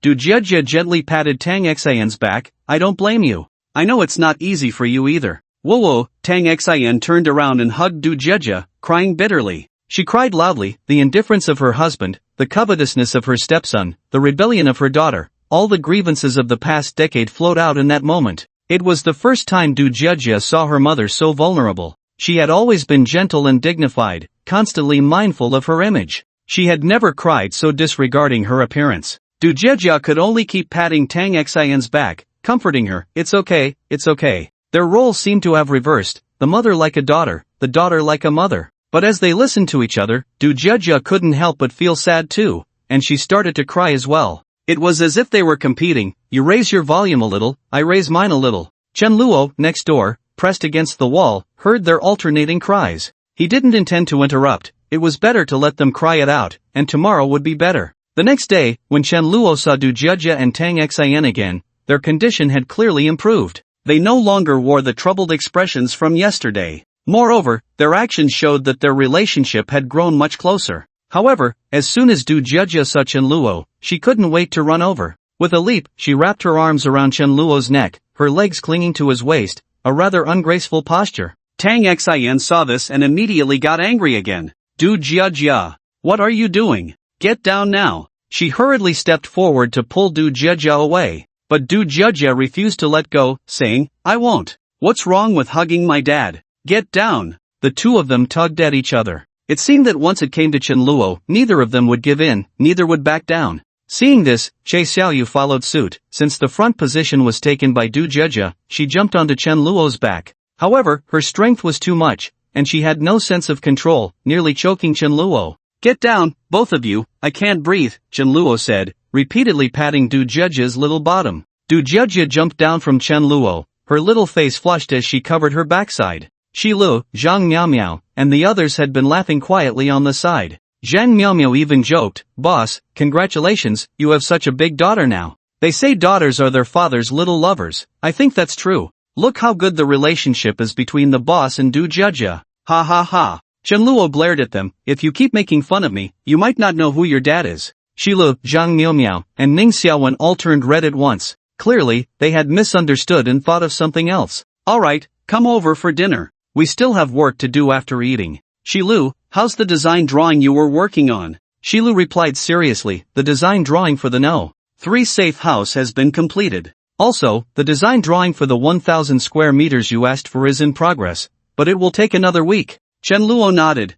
Du Jia gently patted Tang Xin's back, "I don't blame you. I know it's not easy for you either." Whoa, Tang Xin turned around and hugged Du Jia, crying bitterly. She cried loudly, the indifference of her husband, the covetousness of her stepson, the rebellion of her daughter, all the grievances of the past decade flowed out in that moment. It was the first time Du Jia saw her mother so vulnerable. She had always been gentle and dignified, constantly mindful of her image. She had never cried so disregarding her appearance. Du Jia could only keep patting Tang Xin's back, comforting her, "It's okay, it's okay." Their roles seemed to have reversed, the mother like a daughter, the daughter like a mother. But as they listened to each other, Du Jia couldn't help but feel sad too, and she started to cry as well. It was as if they were competing. "You raise your volume a little, I raise mine a little." Chen Luo, next door, pressed against the wall, heard their alternating cries. He didn't intend to interrupt. It was better to let them cry it out, and tomorrow would be better. The next day, when Chen Luo saw Du Jia and Tang Xin again, their condition had clearly improved. They no longer wore the troubled expressions from yesterday. Moreover, their actions showed that their relationship had grown much closer. However, as soon as Du Jia saw Chen Luo, she couldn't wait to run over. With a leap, she wrapped her arms around Chen Luo's neck, her legs clinging to his waist, a rather ungraceful posture. Tang Xin saw this and immediately got angry again. "Du Jia, what are you doing? Get down now." She hurriedly stepped forward to pull Du Jia away, but Du Jia refused to let go, saying, "I won't. What's wrong with hugging my dad? Get down." The two of them tugged at each other. It seemed that once it came to Chen Luo, neither of them would give in, neither would back down. Seeing this, Che Xiaoyu followed suit. Since the front position was taken by Du Jia, she jumped onto Chen Luo's back. However, her strength was too much, and she had no sense of control, nearly choking Chen Luo. "Get down, both of you, I can't breathe," Chen Luo said, repeatedly patting Du Jia's little bottom. Du Jia jumped down from Chen Luo, her little face flushed as she covered her backside. Shi Lu, Zhang Miao, and the others had been laughing quietly on the side. Zhang Miao even joked, "Boss, congratulations, you have such a big daughter now. They say daughters are their father's little lovers. I think that's true. Look how good the relationship is between the boss and Du Jia." Ha ha ha. Chen Luo glared at them, "If you keep making fun of me, you might not know who your dad is." Shi Lu, Zhang Miao, and Ning Xiaowen all turned red at once. Clearly, they had misunderstood and thought of something else. "Alright, come over for dinner. We still have work to do after eating." "Shi Lu, how's the design drawing you were working on?" Shi Lu replied seriously, "The design drawing for the No. 3 safe house has been completed. Also, the design drawing for the 1,000 square meters you asked for is in progress, but it will take another week." Chen Luo nodded,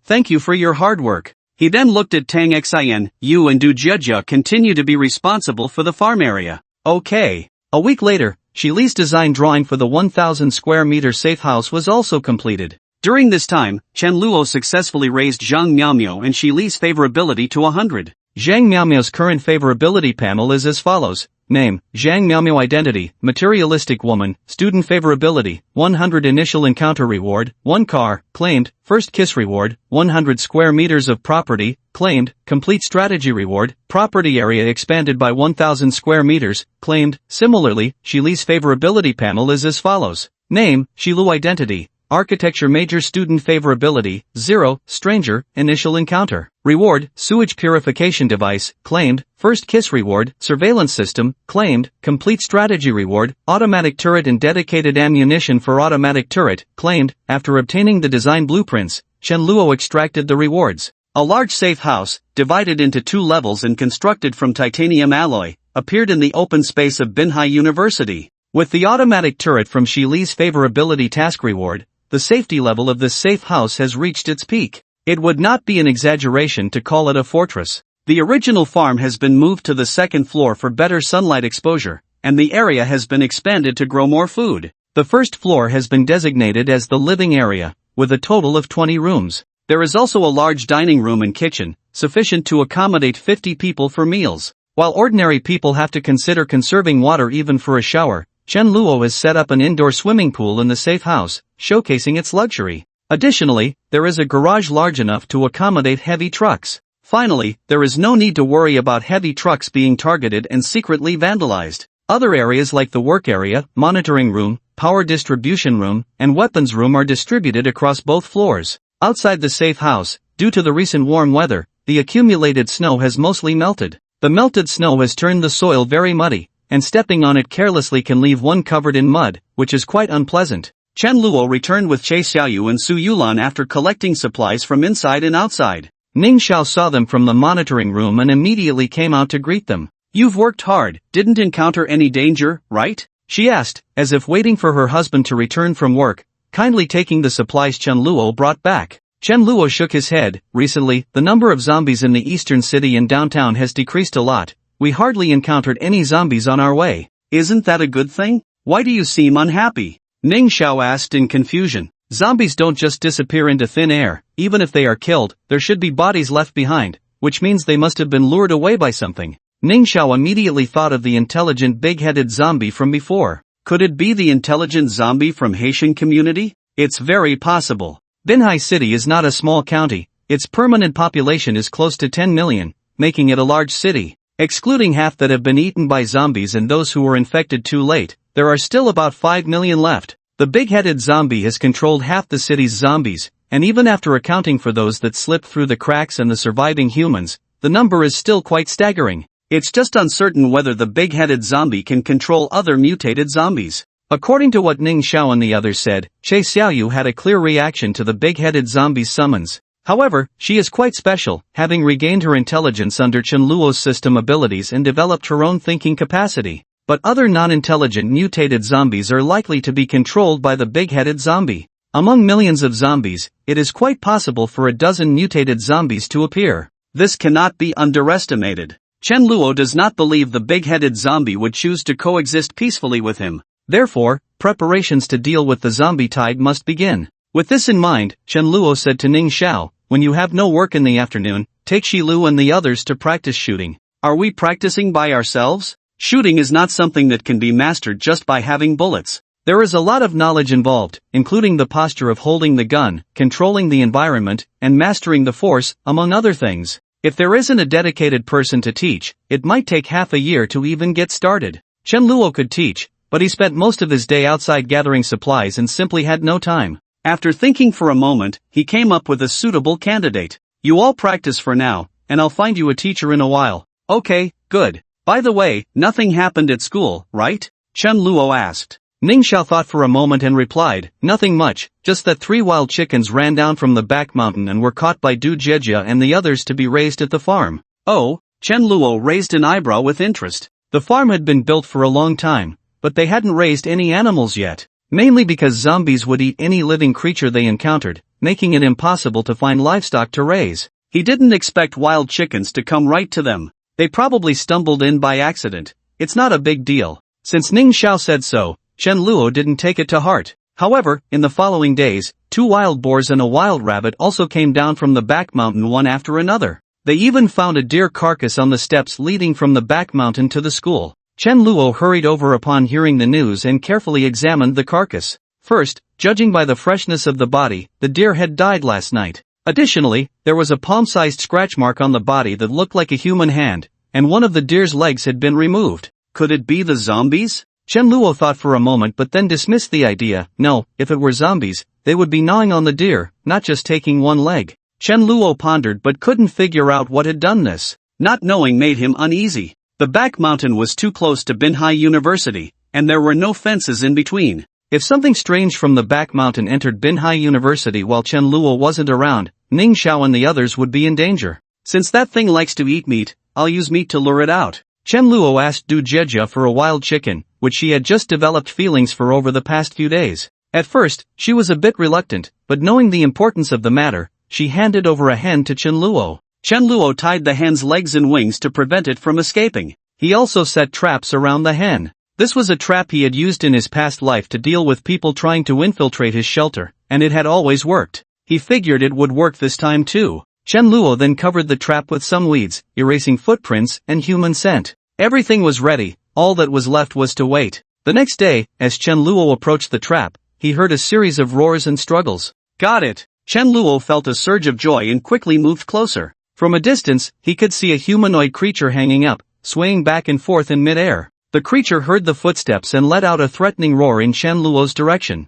"Thank you for your hard work." He then looked at Tang Xin, "You and Du Jia continue to be responsible for the farm area." "Okay." A week later, Shi Li's design drawing for the 1,000 square meter safe house was also completed. During this time, Chen Luo successfully raised Zhang Miao and Shi Li's favorability to 100. Zhang Miao's current favorability panel is as follows. Name, Zhang Miao. Identity, materialistic woman. Student favorability, 100 initial encounter reward, 1 car, claimed. First kiss reward, 100 square meters of property, claimed. Complete strategy reward, property area expanded by 1,000 square meters, claimed. Similarly, Shi Li's favorability panel is as follows. Name, Shi Lu. Identity, Architecture major student favorability, 0, stranger, initial encounter. Reward, sewage purification device, claimed, first kiss reward, surveillance system, claimed, complete strategy reward, automatic turret and dedicated ammunition for automatic turret, claimed. After obtaining the design blueprints, Chen Luo extracted the rewards. A large safe house, divided into 2 levels and constructed from titanium alloy, appeared in the open space of Binhai University. With the automatic turret from Shi Li's favorability task reward, the safety level of this safe house has reached its peak. It would not be an exaggeration to call it a fortress. The original farm has been moved to the 2nd floor for better sunlight exposure, and the area has been expanded to grow more food. The 1st floor has been designated as the living area, with a total of 20 rooms. There is also a large dining room and kitchen, sufficient to accommodate 50 people for meals. While ordinary people have to consider conserving water even for a shower, Chen Luo has set up an indoor swimming pool in the safe house, showcasing its luxury. Additionally, there is a garage large enough to accommodate heavy trucks. Finally, there is no need to worry about heavy trucks being targeted and secretly vandalized. Other areas like the work area, monitoring room, power distribution room, and weapons room are distributed across both floors. Outside the safe house, due to the recent warm weather, the accumulated snow has mostly melted. The melted snow has turned the soil very muddy, and stepping on it carelessly can leave one covered in mud, which is quite unpleasant. Chen Luo returned with Che Xiaoyu and Su Yulan after collecting supplies from inside and outside. Ning Xiao saw them from the monitoring room and immediately came out to greet them. "You've worked hard, didn't encounter any danger, right?" she asked, as if waiting for her husband to return from work, kindly taking the supplies Chen Luo brought back. Chen Luo shook his head. "Recently, the number of zombies in the eastern city and downtown has decreased a lot. We hardly encountered any zombies on our way." "Isn't that a good thing? Why do you seem unhappy?" Ning Xiao asked in confusion. "Zombies don't just disappear into thin air. Even if they are killed, there should be bodies left behind, which means they must have been lured away by something." Ning Xiao immediately thought of the intelligent big-headed zombie from before. Could it be the intelligent zombie from Haitian community? It's very possible. Binhai City is not a small county. Its permanent population is close to 10 million, making it a large city. Excluding half that have been eaten by zombies and those who were infected too late, there are still about 5 million left. The big-headed zombie has controlled half the city's zombies, and even after accounting for those that slipped through the cracks and the surviving humans, the number is still quite staggering. It's just uncertain whether the big-headed zombie can control other mutated zombies. According to what Ning Xiao and the others said, Che Xiaoyu had a clear reaction to the big-headed zombie's summons. However, she is quite special, having regained her intelligence under Chen Luo's system abilities and developed her own thinking capacity. But other non-intelligent mutated zombies are likely to be controlled by the big-headed zombie. Among millions of zombies, it is quite possible for a dozen mutated zombies to appear. This cannot be underestimated. Chen Luo does not believe the big-headed zombie would choose to coexist peacefully with him. Therefore, preparations to deal with the zombie tide must begin. With this in mind, Chen Luo said to Ning Xiao, "When you have no work in the afternoon, take Shi Lu and the others to practice shooting." "Are we practicing by ourselves?" Shooting is not something that can be mastered just by having bullets. There is a lot of knowledge involved, including the posture of holding the gun, controlling the environment, and mastering the force, among other things. If there isn't a dedicated person to teach, it might take half a year to even get started. Chen Luo could teach, but he spent most of his day outside gathering supplies and simply had no time. After thinking for a moment, he came up with a suitable candidate. "You all practice for now, and I'll find you a teacher in a while." "Okay, good. By the way, nothing happened at school, right?" Chen Luo asked. Ning Xiao thought for a moment and replied, "Nothing much, just that 3 wild chickens ran down from the back mountain and were caught by Du Jejia and the others to be raised at the farm." "Oh?" Chen Luo raised an eyebrow with interest. The farm had been built for a long time, but they hadn't raised any animals yet. Mainly because zombies would eat any living creature they encountered, making it impossible to find livestock to raise. He didn't expect wild chickens to come right to them. They probably stumbled in by accident. It's not a big deal. Since Ning Xiao said so, Chen Luo didn't take it to heart. However, in the following days, 2 wild boars and a wild rabbit also came down from the back mountain one after another. They even found a deer carcass on the steps leading from the back mountain to the school. Chen Luo hurried over upon hearing the news and carefully examined the carcass. First, judging by the freshness of the body, the deer had died last night. Additionally, there was a palm-sized scratch mark on the body that looked like a human hand, and one of the deer's legs had been removed. Could it be the zombies? Chen Luo thought for a moment but then dismissed the idea. No, if it were zombies, they would be gnawing on the deer, not just taking one leg. Chen Luo pondered but couldn't figure out what had done this. Not knowing made him uneasy. The back mountain was too close to Binhai University, and there were no fences in between. If something strange from the back mountain entered Binhai University while Chen Luo wasn't around, Ning Xiao and the others would be in danger. Since that thing likes to eat meat, I'll use meat to lure it out. Chen Luo asked Du Jieja for a wild chicken, which she had just developed feelings for over the past few days. At first, she was a bit reluctant, but knowing the importance of the matter, she handed over a hen to Chen Luo. Chen Luo tied the hen's legs and wings to prevent it from escaping. He also set traps around the hen. This was a trap he had used in his past life to deal with people trying to infiltrate his shelter, and it had always worked. He figured it would work this time too. Chen Luo then covered the trap with some weeds, erasing footprints and human scent. Everything was ready, all that was left was to wait. The next day, as Chen Luo approached the trap, he heard a series of roars and struggles. Got it! Chen Luo felt a surge of joy and quickly moved closer. From a distance, he could see a humanoid creature hanging up, swaying back and forth in mid-air. The creature heard the footsteps and let out a threatening roar in Chen Luo's direction.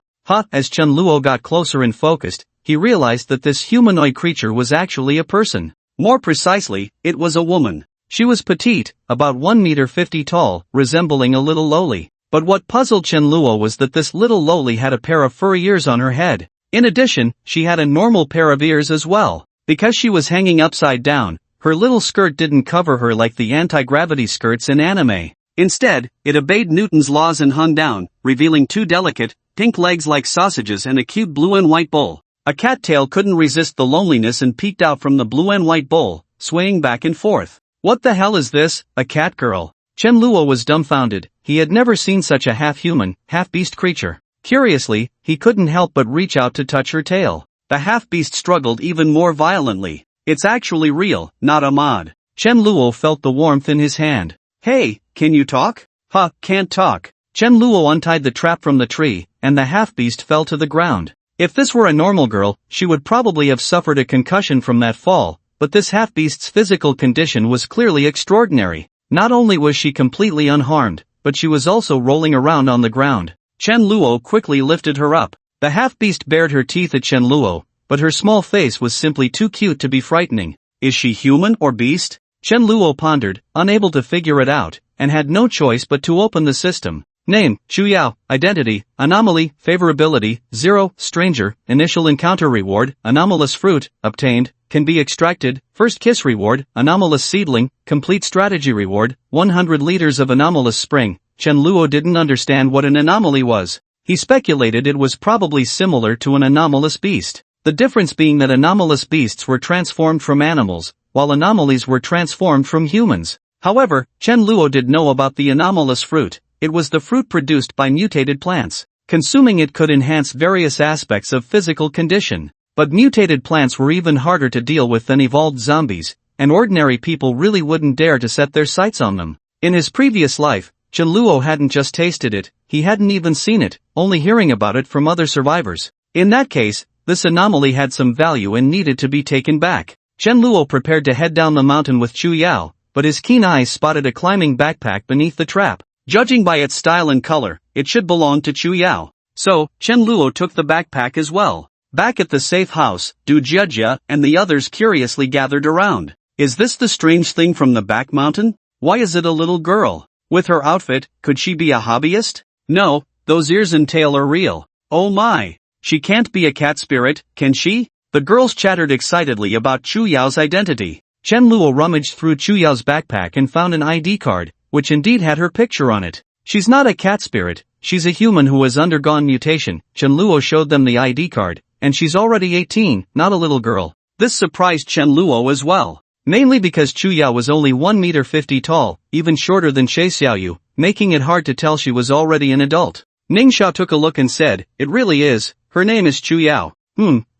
As Chen Luo got closer and focused, he realized that this humanoid creature was actually a person. More precisely, it was a woman. She was petite, about 1.50 meters tall, resembling a little loli. But what puzzled Chen Luo was that this little loli had a pair of furry ears on her head. In addition, she had a normal pair of ears as well. Because she was hanging upside down, her little skirt didn't cover her like the anti-gravity skirts in anime. Instead, it obeyed Newton's laws and hung down, revealing two delicate, pink legs like sausages and a cute blue and white bowl. A cattail couldn't resist the loneliness and peeked out from the blue and white bowl, swaying back and forth. What the hell is this, a cat girl? Chen Luo was dumbfounded. He had never seen such a half-human, half-beast creature. Curiously, he couldn't help but reach out to touch her tail. The half-beast struggled even more violently. It's actually real, not a mod. Chen Luo felt the warmth in his hand. Hey, can you talk? Can't talk. Chen Luo untied the trap from the tree, and the half-beast fell to the ground. If this were a normal girl, she would probably have suffered a concussion from that fall, but this half-beast's physical condition was clearly extraordinary. Not only was she completely unharmed, but she was also rolling around on the ground. Chen Luo quickly lifted her up. The half-beast bared her teeth at Chen Luo, but her small face was simply too cute to be frightening. Is she human or beast? Chen Luo pondered, unable to figure it out, and had no choice but to open the system. Name, Chu Yao, Identity, Anomaly, Favorability, 0, Stranger, Initial Encounter Reward, Anomalous Fruit, Obtained, Can be Extracted, First Kiss Reward, Anomalous Seedling, Complete Strategy Reward, 100 liters of Anomalous Spring. Chen Luo didn't understand what an anomaly was. He speculated it was probably similar to an anomalous beast. The difference being that anomalous beasts were transformed from animals, while anomalies were transformed from humans. However, Chen Luo did know about the anomalous fruit. It was the fruit produced by mutated plants. Consuming it could enhance various aspects of physical condition. But mutated plants were even harder to deal with than evolved zombies, and ordinary people really wouldn't dare to set their sights on them. In his previous life, Chen Luo hadn't just tasted it, he hadn't even seen it, only hearing about it from other survivors. In that case, this anomaly had some value and needed to be taken back. Chen Luo prepared to head down the mountain with Chu Yao, but his keen eyes spotted a climbing backpack beneath the trap. Judging by its style and color, it should belong to Chu Yao. So, Chen Luo took the backpack as well. Back at the safe house, Du Jieja and the others curiously gathered around. Is this the strange thing from the back mountain? Why is it a little girl? With her outfit, could she be a hobbyist? No, those ears and tail are real. Oh my! She can't be a cat spirit, can she? The girls chattered excitedly about Chu Yao's identity. Chen Luo rummaged through Chu Yao's backpack and found an ID card, which indeed had her picture on it. She's not a cat spirit, she's a human who has undergone mutation. Chen Luo showed them the ID card, and she's already 18, not a little girl. This surprised Chen Luo as well. Mainly because Chu Yao was only 1.50 meters tall, even shorter than Xie Xiaoyu, making it hard to tell she was already an adult. Ning Xiao took a look and said, it really is, her name is Chu Yao.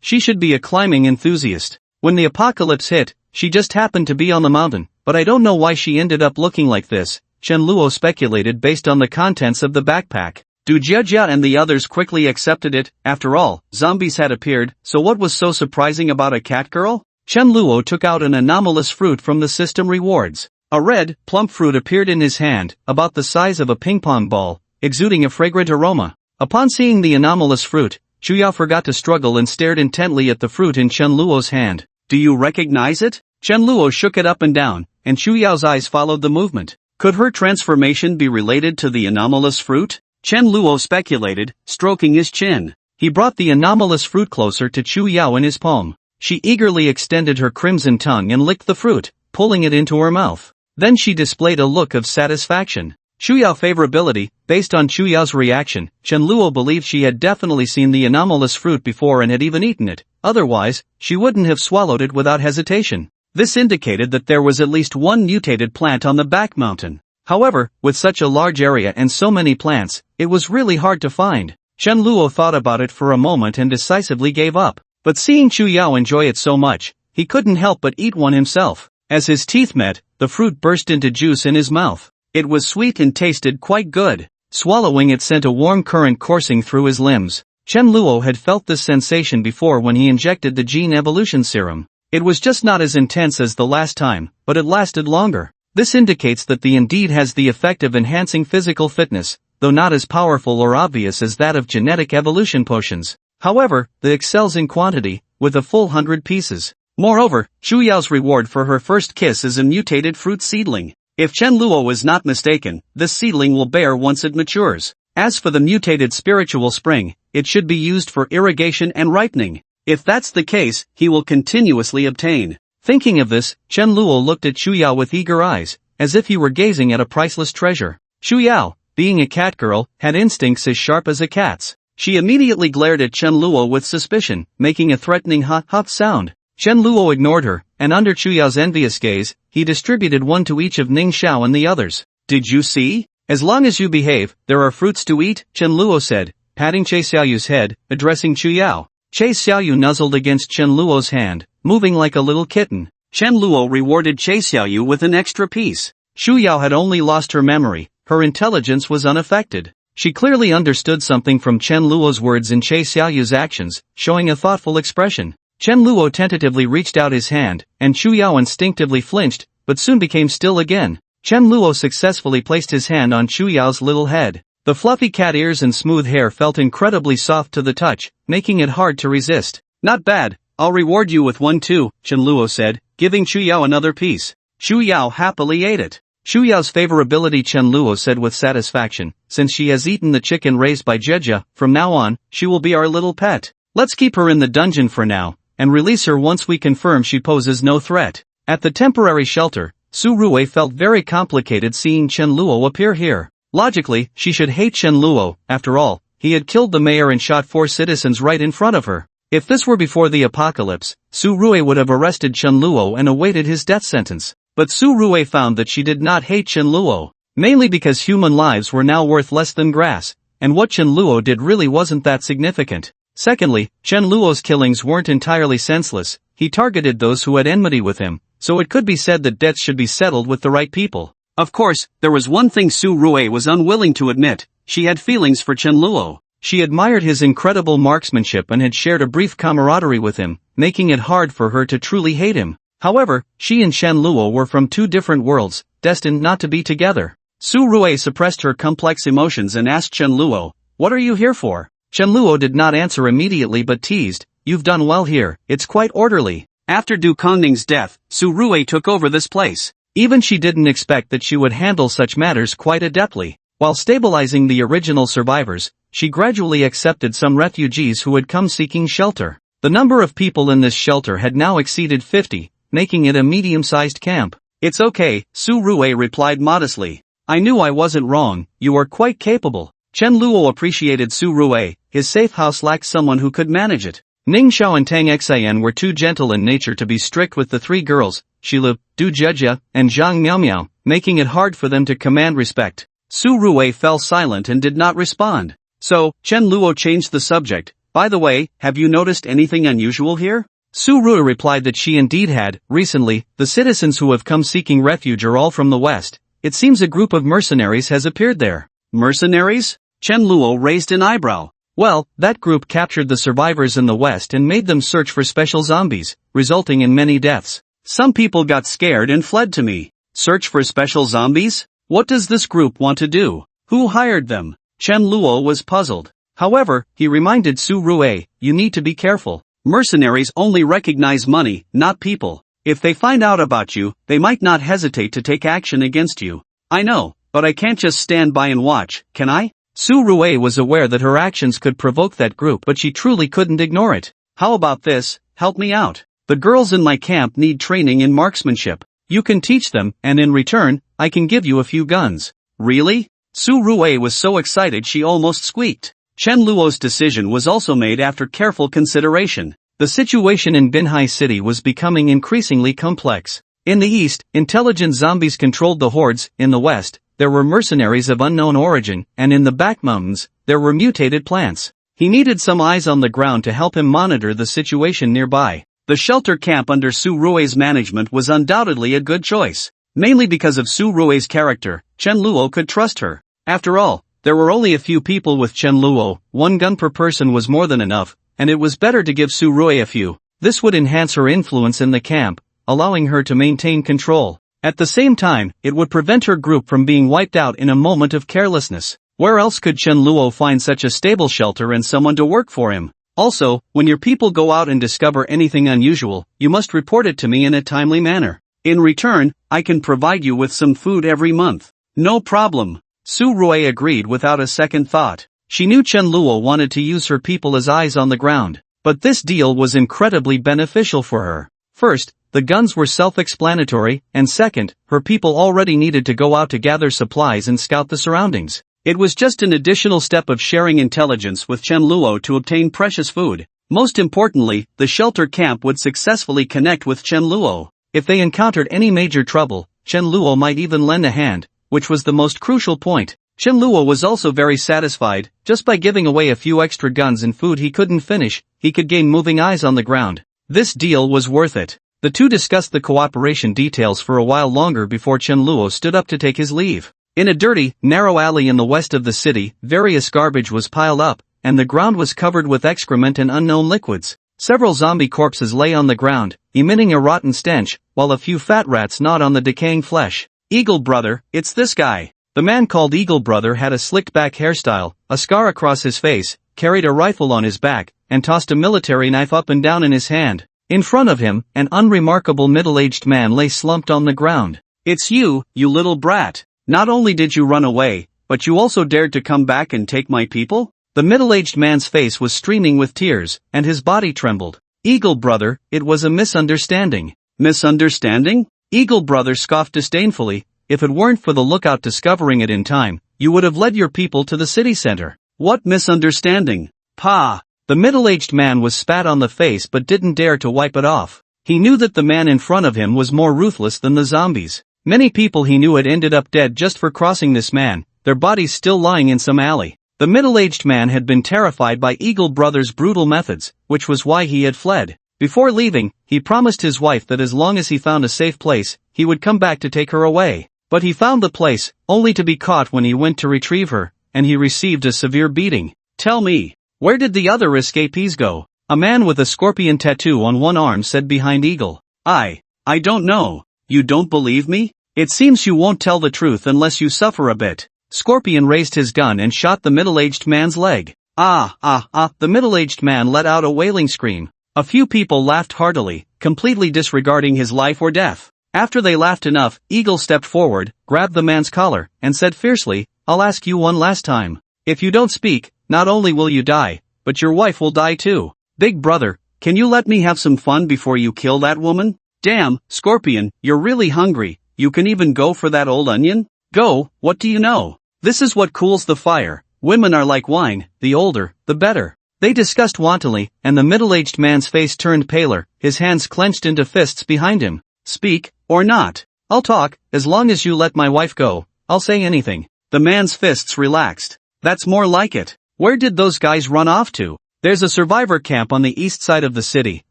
She should be a climbing enthusiast. When the apocalypse hit, she just happened to be on the mountain, but I don't know why she ended up looking like this, Chen Luo speculated based on the contents of the backpack. Du Jieja and the others quickly accepted it. After all, zombies had appeared, so what was so surprising about a cat girl? Chen Luo took out an anomalous fruit from the system rewards. A red, plump fruit appeared in his hand, about the size of a ping-pong ball. exuding a fragrant aroma. Upon seeing the anomalous fruit, Chuyao forgot to struggle and stared intently at the fruit in Chen Luo's hand. Do you recognize it? Chen Luo shook it up and down, and Chuyao's eyes followed the movement. Could her transformation be related to the anomalous fruit? Chen Luo speculated, stroking his chin. He brought the anomalous fruit closer to Chuyao in his palm. She eagerly extended her crimson tongue and licked the fruit, pulling it into her mouth. Then she displayed a look of satisfaction. Chuyao favorability. Based on Chuyao's reaction, Chen Luo believed she had definitely seen the anomalous fruit before and had even eaten it. Otherwise, she wouldn't have swallowed it without hesitation. This indicated that there was at least one mutated plant on the back mountain. However, with such a large area and so many plants, it was really hard to find. Chen Luo thought about it for a moment and decisively gave up. But seeing Chuyao enjoy it so much, he couldn't help but eat one himself. As his teeth met, the fruit burst into juice in his mouth. It was sweet and tasted quite good. Swallowing it sent a warm current coursing through his limbs. Chen Luo had felt this sensation before when he injected the gene evolution serum. It was just not as intense as the last time, but it lasted longer. This indicates that the indeed has the effect of enhancing physical fitness, though not as powerful or obvious as that of genetic evolution potions. However, it excels in quantity, with a full 100 pieces. Moreover, Chuyao's reward for her first kiss is a mutated fruit seedling. If Chen Luo is not mistaken, this seedling will bear once it matures. As for the mutated spiritual spring, it should be used for irrigation and ripening. If that's the case, he will continuously obtain. Thinking of this, Chen Luo looked at Chuyao with eager eyes, as if he were gazing at a priceless treasure. Chuyao, being a cat girl, had instincts as sharp as a cat's. She immediately glared at Chen Luo with suspicion, making a threatening ha-ha sound. Chen Luo ignored her, and under Chuyao's envious gaze, he distributed one to each of Ning Xiao and the others. Did you see? As long as you behave, there are fruits to eat, Chen Luo said, patting Che Xiaoyu's head, addressing Chuyao. Che Xiaoyu nuzzled against Chen Luo's hand, moving like a little kitten. Chen Luo rewarded Che Xiaoyu with an extra piece. Chuyao had only lost her memory, her intelligence was unaffected. She clearly understood something from Chen Luo's words and Che Xiaoyu's actions, showing a thoughtful expression. Chen Luo tentatively reached out his hand, and Chuyao instinctively flinched, but soon became still again. Chen Luo successfully placed his hand on Chuyao's little head. The fluffy cat ears and smooth hair felt incredibly soft to the touch, making it hard to resist. Not bad, I'll reward you with one too, Chen Luo said, giving Chuyao another piece. Chuyao happily ate it. Chuyao's favorability, Chen Luo said with satisfaction, since she has eaten the chicken raised by Jejia, from now on, she will be our little pet. Let's keep her in the dungeon for now, and release her once we confirm she poses no threat. At the temporary shelter, Su Rui felt very complicated seeing Chen Luo appear here. Logically, she should hate Chen Luo. After all, he had killed the mayor and shot 4 citizens right in front of her. If this were before the apocalypse, Su Rui would have arrested Chen Luo and awaited his death sentence. But Su Rui found that she did not hate Chen Luo, mainly because human lives were now worth less than grass, and what Chen Luo did really wasn't that significant. Secondly, Chen Luo's killings weren't entirely senseless, he targeted those who had enmity with him, so it could be said that debts should be settled with the right people. Of course, there was one thing Su Rui was unwilling to admit, she had feelings for Chen Luo. She admired his incredible marksmanship and had shared a brief camaraderie with him, making it hard for her to truly hate him. However, she and Chen Luo were from 2 different worlds, destined not to be together. Su Rui suppressed her complex emotions and asked Chen Luo, "What are you here for?" Chen Luo did not answer immediately but teased, "You've done well here, it's quite orderly." After Du Kongning's death, Su Rui took over this place. Even she didn't expect that she would handle such matters quite adeptly. While stabilizing the original survivors, she gradually accepted some refugees who had come seeking shelter. The number of people in this shelter had now exceeded 50, making it a medium-sized camp. "It's okay," Su Rui replied modestly. "I knew I wasn't wrong, you are quite capable." Chen Luo appreciated Su Rui, his safe house lacked someone who could manage it. Ning Xiao and Tang Xian were too gentle in nature to be strict with the 3 girls, Shilu, Du Jejia, and Zhang Miaomiao, making it hard for them to command respect. Su Rui fell silent and did not respond. So, Chen Luo changed the subject. "By the way, have you noticed anything unusual here?" Su Rui replied that she indeed had. "Recently, the citizens who have come seeking refuge are all from the west. It seems a group of mercenaries has appeared there." "Mercenaries?" Chen Luo raised an eyebrow. "Well, that group captured the survivors in the west and made them search for special zombies, resulting in many deaths. Some people got scared and fled to me." "Search for special zombies? What does this group want to do? Who hired them?" Chen Luo was puzzled. However, he reminded Su Rue, you need to be careful. Mercenaries only recognize money, not people. If they find out about you, they might not hesitate to take action against you. I know, but I can't just stand by and watch, can I? Su Rue was aware that her actions could provoke that group, but she truly couldn't ignore it. How about this, help me out. The girls in my camp need training in marksmanship. You can teach them, and in return, I can give you a few guns. Really? Su Rue was so excited she almost squeaked. Chen Luo's decision was also made after careful consideration. The situation in Binhai City was becoming increasingly complex. In the east, intelligent zombies controlled the hordes. In the west, there were mercenaries of unknown origin, and in the back mountains, there were mutated plants. He needed some eyes on the ground to help him monitor the situation nearby. The shelter camp under Su Rue's management was undoubtedly a good choice. Mainly because of Su Rue's character, Chen Luo could trust her. After all, there were only a few people with Chen Luo, 1 gun per person was more than enough, and it was better to give Su Rue a few. This would enhance her influence in the camp, allowing her to maintain control. At the same time, it would prevent her group from being wiped out in a moment of carelessness. Where else could Chen Luo find such a stable shelter and someone to work for him? Also, when your people go out and discover anything unusual, you must report it to me in a timely manner. In return, I can provide you with some food every month. No problem. Su Rue agreed without a second thought. She knew Chen Luo wanted to use her people as eyes on the ground. But this deal was incredibly beneficial for her. First, the guns were self-explanatory, and second, her people already needed to go out to gather supplies and scout the surroundings. It was just an additional step of sharing intelligence with Chen Luo to obtain precious food. Most importantly, the shelter camp would successfully connect with Chen Luo. If they encountered any major trouble, Chen Luo might even lend a hand, which was the most crucial point. Chen Luo was also very satisfied. Just by giving away a few extra guns and food he couldn't finish, he could gain moving eyes on the ground. This deal was worth it. The two discussed the cooperation details for a while longer before Chen Luo stood up to take his leave. In a dirty, narrow alley in the west of the city, various garbage was piled up, and the ground was covered with excrement and unknown liquids. Several zombie corpses lay on the ground, emitting a rotten stench, while a few fat rats gnawed on the decaying flesh. Eagle Brother, it's this guy. The man called Eagle Brother had a slicked-back hairstyle, a scar across his face, carried a rifle on his back, and tossed a military knife up and down in his hand. In front of him, an unremarkable middle-aged man lay slumped on the ground. It's you, you little brat. Not only did you run away, but you also dared to come back and take my people? The middle-aged man's face was streaming with tears, and his body trembled. Eagle Brother, it was a misunderstanding. Misunderstanding? Eagle Brother scoffed disdainfully. If it weren't for the lookout discovering it in time, you would have led your people to the city center. What misunderstanding? Pa! The middle-aged man was spat on the face but didn't dare to wipe it off. He knew that the man in front of him was more ruthless than the zombies. Many people he knew had ended up dead just for crossing this man, their bodies still lying in some alley. The middle-aged man had been terrified by Eagle Brother's brutal methods, which was why he had fled. Before leaving, he promised his wife that as long as he found a safe place, he would come back to take her away. But he found the place, only to be caught when he went to retrieve her, and he received a severe beating. Tell me, where did the other escapees go? A man with a scorpion tattoo on one arm said behind Eagle. I don't know. You don't believe me? It seems you won't tell the truth unless you suffer a bit. Scorpion raised his gun and shot the middle-aged man's leg. The middle-aged man let out a wailing scream. A few people laughed heartily, completely disregarding his life or death. After they laughed enough, Eagle stepped forward, grabbed the man's collar, and said fiercely, I'll ask you one last time. If you don't speak, not only will you die, but your wife will die too. Big brother, can you let me have some fun before you kill that woman? Damn, Scorpion, you're really hungry. You can even go for that old onion? Go, what do you know? This is what cools the fire. Women are like wine, the older, the better. They discussed wantonly, and the middle-aged man's face turned paler, his hands clenched into fists behind him. Speak, or not. I'll talk, as long as you let my wife go. I'll say anything. The man's fists relaxed. That's more like it. Where did those guys run off to? There's a survivor camp on the east side of the city.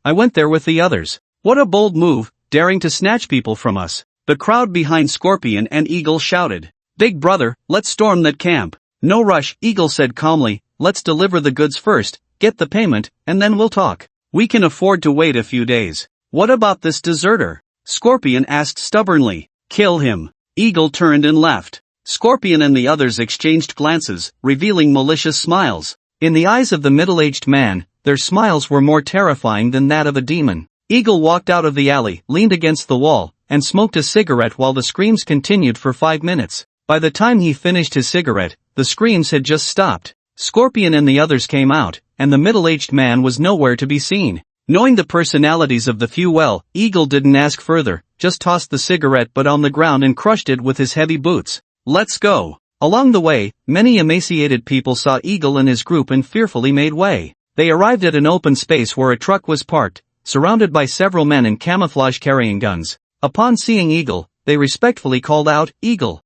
I went there with the others. What a bold move, daring to snatch people from us. The crowd behind Scorpion and Eagle shouted. Big brother, let's storm that camp. No rush, Eagle said calmly. Let's deliver the goods first, get the payment, and then we'll talk. We can afford to wait a few days. What about this deserter? Scorpion asked stubbornly. Kill him. Eagle turned and left. Scorpion and the others exchanged glances, revealing malicious smiles. In the eyes of the middle-aged man, their smiles were more terrifying than that of a demon. Eagle walked out of the alley, leaned against the wall, and smoked a cigarette while the screams continued for 5 minutes. By the time he finished his cigarette, the screams had just stopped. Scorpion and the others came out, and the middle-aged man was nowhere to be seen. Knowing the personalities of the few well, Eagle didn't ask further, just tossed the cigarette butt on the ground and crushed it with his heavy boots. Let's go. Along the way, many emaciated people saw Eagle and his group and fearfully made way. They arrived at an open space where a truck was parked, surrounded by several men in camouflage carrying guns. Upon seeing Eagle, they respectfully called out, "Eagle."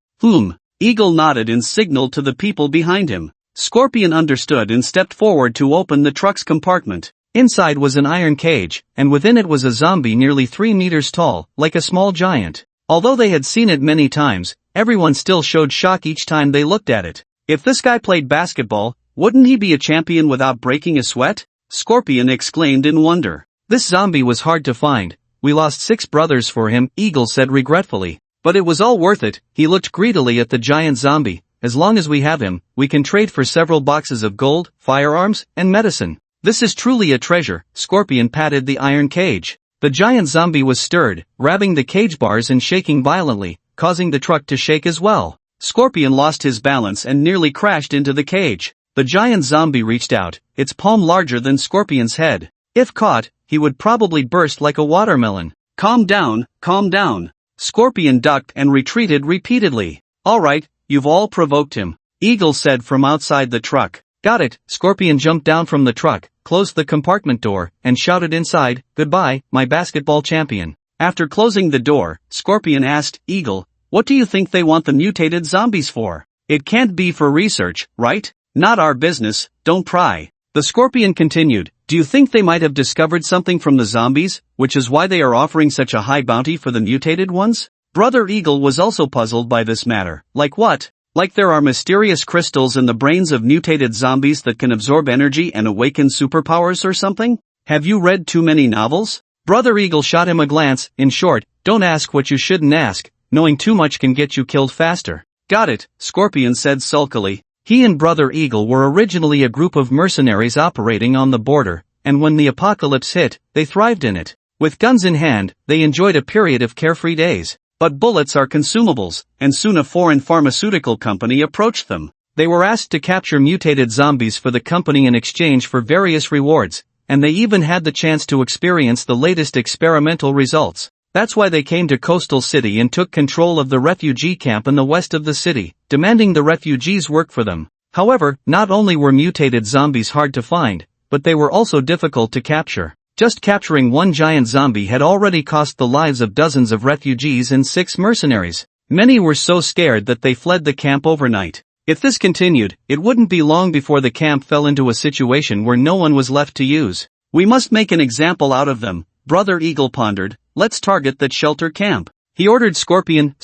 Eagle nodded in signal to the people behind him. Scorpion understood and stepped forward to open the truck's compartment. Inside was an iron cage, and within it was a zombie nearly 3 meters tall, like a small giant. Although they had seen it many times, everyone still showed shock each time they looked at it. If this guy played basketball, wouldn't he be a champion without breaking a sweat? Scorpion exclaimed in wonder. This zombie was hard to find. We lost 6 brothers for him, Eagle said regretfully. But it was all worth it. He looked greedily at the giant zombie. As long as we have him, we can trade for several boxes of gold, firearms, and medicine. This is truly a treasure. Scorpion patted the iron cage. The giant zombie was stirred, grabbing the cage bars and shaking violently, causing the truck to shake as well. Scorpion lost his balance and nearly crashed into the cage. The giant zombie reached out, its palm larger than Scorpion's head. If caught, he would probably burst like a watermelon. Calm down, calm down. Scorpion ducked and retreated repeatedly. Alright, you've all provoked him, Eagle said from outside the truck. Got it. Scorpion jumped down from the truck, closed the compartment door, and shouted inside, "Goodbye, my basketball champion." After closing the door, Scorpion asked, "Eagle, what do you think they want the mutated zombies for? It can't be for research, right? Not our business, don't pry." The Scorpion continued, "Do you think they might have discovered something from the zombies, which is why they are offering such a high bounty for the mutated ones?" Brother Eagle was also puzzled by this matter. Like what? Like there are mysterious crystals in the brains of mutated zombies that can absorb energy and awaken superpowers or something? Have you read too many novels? Brother Eagle shot him a glance. In short, don't ask what you shouldn't ask. Knowing too much can get you killed faster. Got it, Scorpion said sulkily. He and Brother Eagle were originally a group of mercenaries operating on the border, and when the apocalypse hit, they thrived in it. With guns in hand, they enjoyed a period of carefree days. But bullets are consumables, and soon a foreign pharmaceutical company approached them. They were asked to capture mutated zombies for the company in exchange for various rewards, and they even had the chance to experience the latest experimental results. That's why they came to Coastal City and took control of the refugee camp in the west of the city, demanding the refugees work for them. However, not only were mutated zombies hard to find, but they were also difficult to capture. Just capturing one giant zombie had already cost the lives of dozens of refugees and 6 mercenaries. Many were so scared that they fled the camp overnight. If this continued, it wouldn't be long before the camp fell into a situation where no one was left to use. We must make an example out of them, Brother Eagle pondered. Let's target that shelter camp. He ordered Scorpion,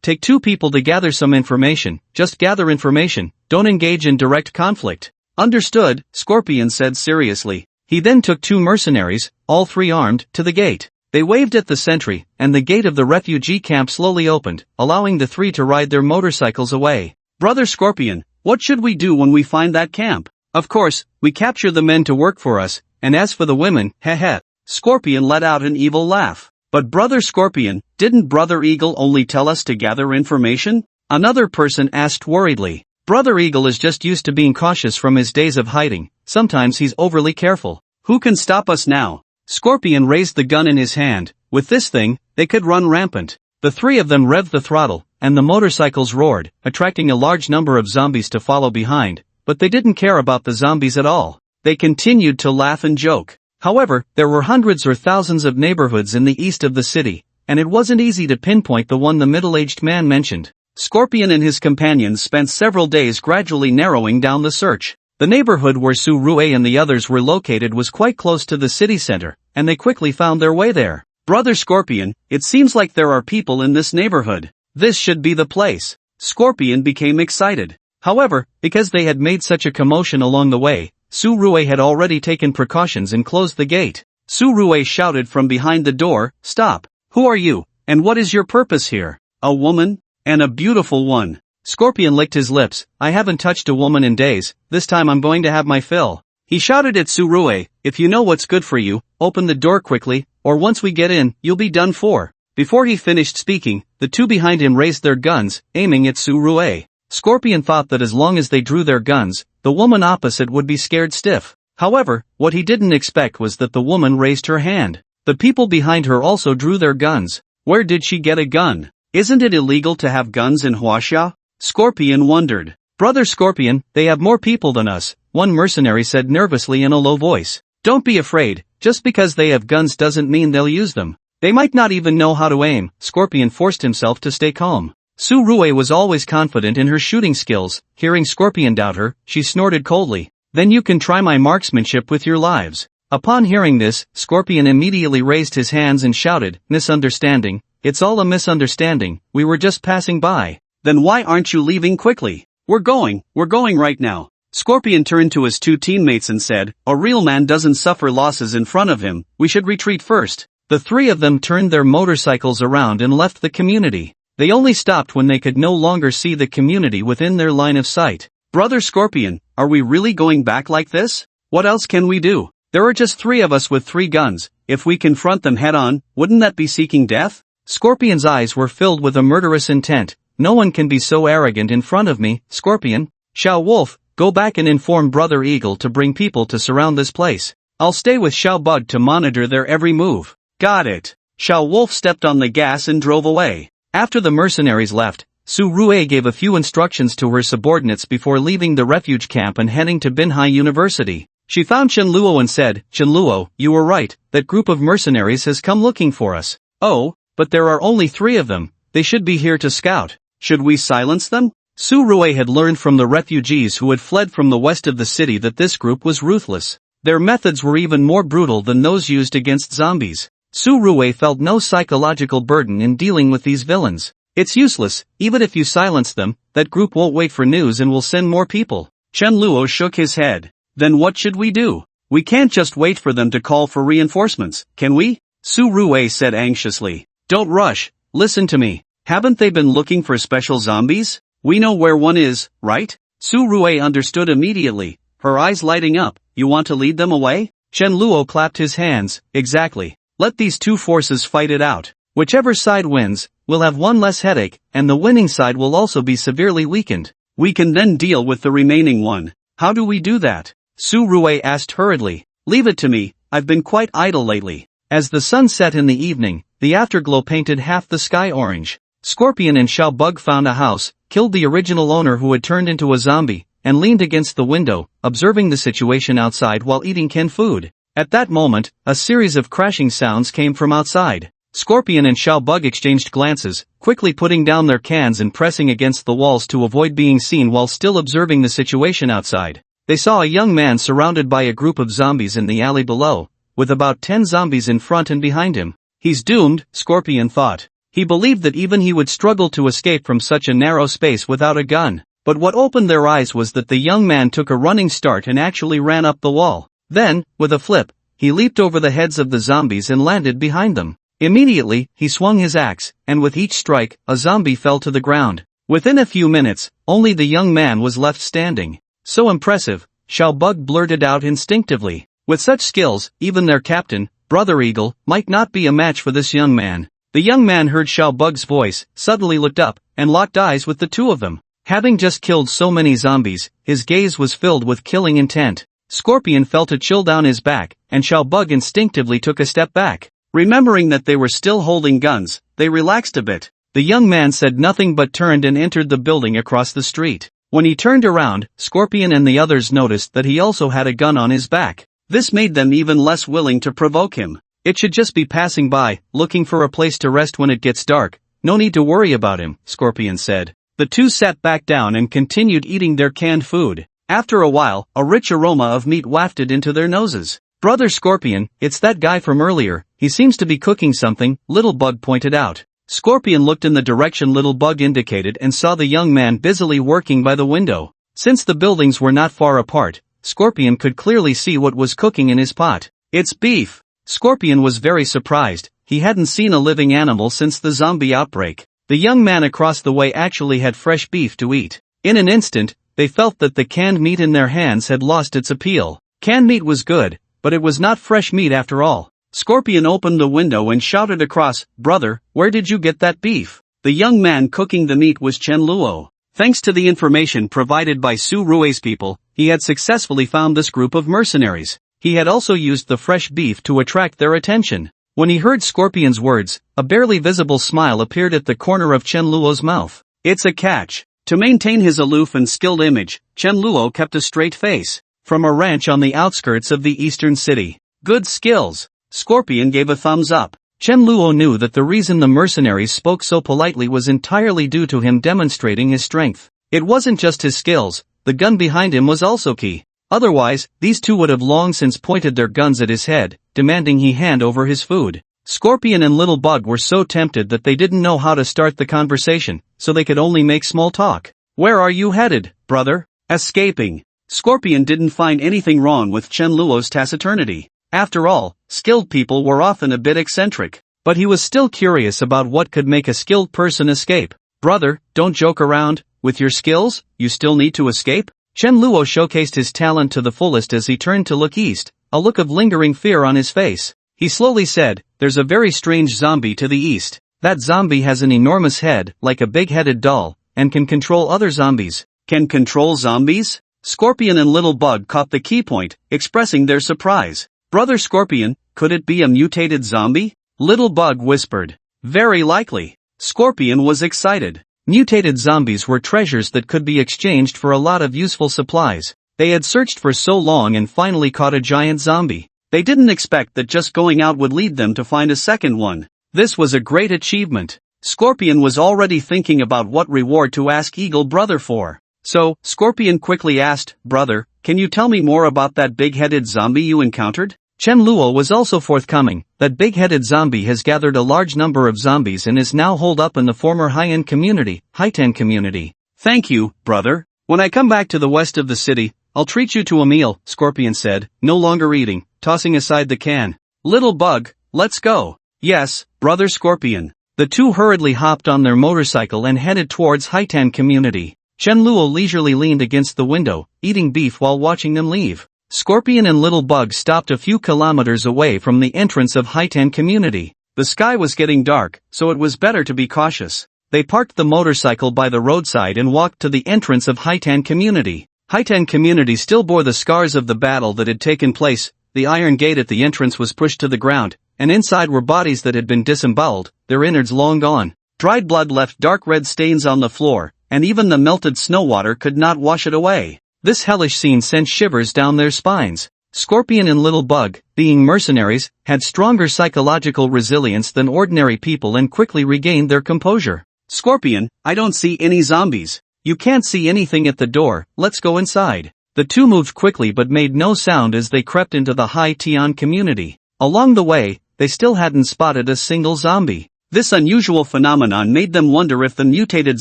take 2 people to gather some information. Just gather information, don't engage in direct conflict. Understood, Scorpion said seriously. He then took 2 mercenaries, all 3 armed, to the gate. They waved at the sentry, and the gate of the refugee camp slowly opened, allowing the 3 to ride their motorcycles away. Brother Scorpion, what should we do when we find that camp? Of course, we capture the men to work for us, and as for the women, heh. Scorpion let out an evil laugh. But Brother Scorpion, didn't Brother Eagle only tell us to gather information? Another person asked worriedly. Brother Eagle is just used to being cautious from his days of hiding. Sometimes he's overly careful. Who can stop us now? Scorpion raised the gun in his hand. With this thing, they could run rampant. The 3 of them revved the throttle, and the motorcycles roared, attracting a large number of zombies to follow behind. But they didn't care about the zombies at all. They continued to laugh and joke. However, there were hundreds or thousands of neighborhoods in the east of the city, and it wasn't easy to pinpoint the one the middle-aged man mentioned. Scorpion and his companions spent several days gradually narrowing down the search. The neighborhood where Su Rue and the others were located was quite close to the city center, and they quickly found their way there. Brother Scorpion, it seems like there are people in this neighborhood. This should be the place. Scorpion became excited. However, because they had made such a commotion along the way, Su Rue had already taken precautions and closed the gate. Su Rue shouted from behind the door, "Stop! Who are you, and what is your purpose here?" "A woman, and a beautiful one. Scorpion licked his lips. I haven't touched a woman in days, this time I'm going to have my fill. He shouted at Tsurue, if you know what's good for you, open the door quickly, or once we get in, you'll be done for. Before he finished speaking, the two behind him raised their guns, aiming at Tsurue. Scorpion thought that as long as they drew their guns, the woman opposite would be scared stiff. However, what he didn't expect was that the woman raised her hand. The people behind her also drew their guns. Where did she get a gun? Isn't it illegal to have guns in Huaxia? Scorpion wondered. Brother Scorpion, they have more people than us, one mercenary said nervously in a low voice. Don't be afraid, just because they have guns doesn't mean they'll use them. They might not even know how to aim. Scorpion forced himself to stay calm. Tsurue was always confident in her shooting skills. Hearing Scorpion doubt her, she snorted coldly. Then you can try my marksmanship with your lives. Upon hearing this, Scorpion immediately raised his hands and shouted, misunderstanding, it's all a misunderstanding, we were just passing by. Then why aren't you leaving quickly? We're going right now. Scorpion turned to his two teammates and said, a real man doesn't suffer losses in front of him, we should retreat first. The three of them turned their motorcycles around and left the community. They only stopped when they could no longer see the community within their line of sight. Brother Scorpion, are we really going back like this? What else can we do? There are just three of us with 3 guns. If we confront them head on, wouldn't that be seeking death? Scorpion's eyes were filled with a murderous intent. No one can be so arrogant in front of me, Scorpion. Xiao Wolf, go back and inform Brother Eagle to bring people to surround this place. I'll stay with Xiao Bug to monitor their every move. Got it. Xiao Wolf stepped on the gas and drove away. After the mercenaries left, Tsurue gave a few instructions to her subordinates before leaving the refuge camp and heading to Binhai University. She found Shenluo and said, Shenluo, you were right, that group of mercenaries has come looking for us. Oh, but there are only 3 of them, they should be here to scout. Should we silence them? Tsurue had learned from the refugees who had fled from the west of the city that this group was ruthless. Their methods were even more brutal than those used against zombies. Tsurue felt no psychological burden in dealing with these villains. It's useless, even if you silence them, that group won't wait for news and will send more people. Shenluo shook his head. Then what should we do? We can't just wait for them to call for reinforcements, can we? Tsurue said anxiously. Don't rush, listen to me. Haven't they been looking for special zombies? We know where one is, right? Tsurue understood immediately, her eyes lighting up. You want to lead them away? Shenluo clapped his hands. Exactly. Let these two forces fight it out. Whichever side wins, we'll have one less headache, and the winning side will also be severely weakened. We can then deal with the remaining one. How do we do that? Tsurue asked hurriedly. Leave it to me, I've been quite idle lately. As the sun set in the evening, the afterglow painted half the sky orange. Scorpion and Xiao Bug found a house, killed the original owner who had turned into a zombie, and leaned against the window, observing the situation outside while eating canned food. At that moment, a series of crashing sounds came from outside. Scorpion and Xiao Bug exchanged glances, quickly putting down their cans and pressing against the walls to avoid being seen while still observing the situation outside. They saw a young man surrounded by a group of zombies in the alley below, with about 10 zombies in front and behind him. He's doomed, Scorpion thought. He believed that even he would struggle to escape from such a narrow space without a gun. But what opened their eyes was that the young man took a running start and actually ran up the wall. Then, with a flip, he leaped over the heads of the zombies and landed behind them. Immediately, he swung his axe, and with each strike, a zombie fell to the ground. Within a few minutes, only the young man was left standing. So impressive, Xiao Bug blurted out instinctively. With such skills, even their captain, Brother Eagle, might not be a match for this young man. The young man heard Xiao Bug's voice, suddenly looked up, and locked eyes with the two of them. Having just killed so many zombies, his gaze was filled with killing intent. Scorpion felt a chill down his back, and Xiao Bug instinctively took a step back. Remembering that they were still holding guns, they relaxed a bit. The young man said nothing but turned and entered the building across the street. When he turned around, Scorpion and the others noticed that he also had a gun on his back. This made them even less willing to provoke him. It should just be passing by, looking for a place to rest when it gets dark. No need to worry about him, Scorpion said. The two sat back down and continued eating their canned food. After a while, a rich aroma of meat wafted into their noses. Brother Scorpion, it's that guy from earlier, he seems to be cooking something, Little Bug pointed out. Scorpion looked in the direction Little Bug indicated and saw the young man busily working by the window. Since the buildings were not far apart, Scorpion could clearly see what was cooking in his pot. It's beef. Scorpion was very surprised. He hadn't seen a living animal since the zombie outbreak. The young man across the way actually had fresh beef to eat. In an instant, they felt that the canned meat in their hands had lost its appeal. Canned meat was good, but it was not fresh meat after all. Scorpion opened the window and shouted across, "Brother, where did you get that beef?" The young man cooking the meat was Chen Luo. Thanks to the information provided by Su Rui's people, he had successfully found this group of mercenaries. He had also used the fresh beef to attract their attention. When he heard Scorpion's words, a barely visible smile appeared at the corner of Chen Luo's mouth. It's a catch. To maintain his aloof and skilled image, Chen Luo kept a straight face. From a ranch on the outskirts of the eastern city. Good skills. Scorpion gave a thumbs up. Chen Luo knew that the reason the mercenaries spoke so politely was entirely due to him demonstrating his strength. It wasn't just his skills, the gun behind him was also key. Otherwise, these two would have long since pointed their guns at his head, demanding he hand over his food. Scorpion and Little Bug were so tempted that they didn't know how to start the conversation, so they could only make small talk. "Where are you headed, brother?" "Escaping." Scorpion didn't find anything wrong with Chen Luo's taciturnity. After all, skilled people were often a bit eccentric. But he was still curious about what could make a skilled person escape. "Brother, don't joke around. With your skills, you still need to escape?" Chen Luo showcased his talent to the fullest as he turned to look east, a look of lingering fear on his face. He slowly said, "There's a very strange zombie to the east. That zombie has an enormous head, like a big-headed doll, and can control other zombies." "Can control zombies?" Scorpion and Little Bug caught the key point, expressing their surprise. "Brother Scorpion, could it be a mutated zombie?" Little Bug whispered. "Very likely." Scorpion was excited. Mutated zombies were treasures that could be exchanged for a lot of useful supplies. They had searched for so long and finally caught a giant zombie. They didn't expect that just going out would lead them to find a second one. This was a great achievement. Scorpion was already thinking about what reward to ask Eagle Brother for. So, Scorpion quickly asked, "Brother, can you tell me more about that big-headed zombie you encountered?" Chen Luo was also forthcoming. That big-headed zombie has gathered a large number of zombies and is now holed up in the former Haiyan community, Haitan community. "Thank you, brother. When I come back to the west of the city, I'll treat you to a meal," Scorpion said, no longer eating, tossing aside the can. "Little Bug, let's go." "Yes, brother Scorpion." The two hurriedly hopped on their motorcycle and headed towards Haitan community. Chen Luo leisurely leaned against the window, eating beef while watching them leave. Scorpion and Little Bug stopped a few kilometers away from the entrance of Haitan community. The sky was getting dark, so it was better to be cautious. They parked the motorcycle by the roadside and walked to the entrance of Haitan community. Haitan community still bore the scars of the battle that had taken place. The iron gate at the entrance was pushed to the ground, and inside were bodies that had been disemboweled, their innards long gone. Dried blood left dark red stains on the floor, and even the melted snow water could not wash it away. This hellish scene sent shivers down their spines. Scorpion and Little Bug, being mercenaries, had stronger psychological resilience than ordinary people and quickly regained their composure. "Scorpion, I don't see any zombies." "You can't see anything at the door, let's go inside." The two moved quickly but made no sound as they crept into the Haitan community. Along the way, they still hadn't spotted a single zombie. This unusual phenomenon made them wonder if the mutated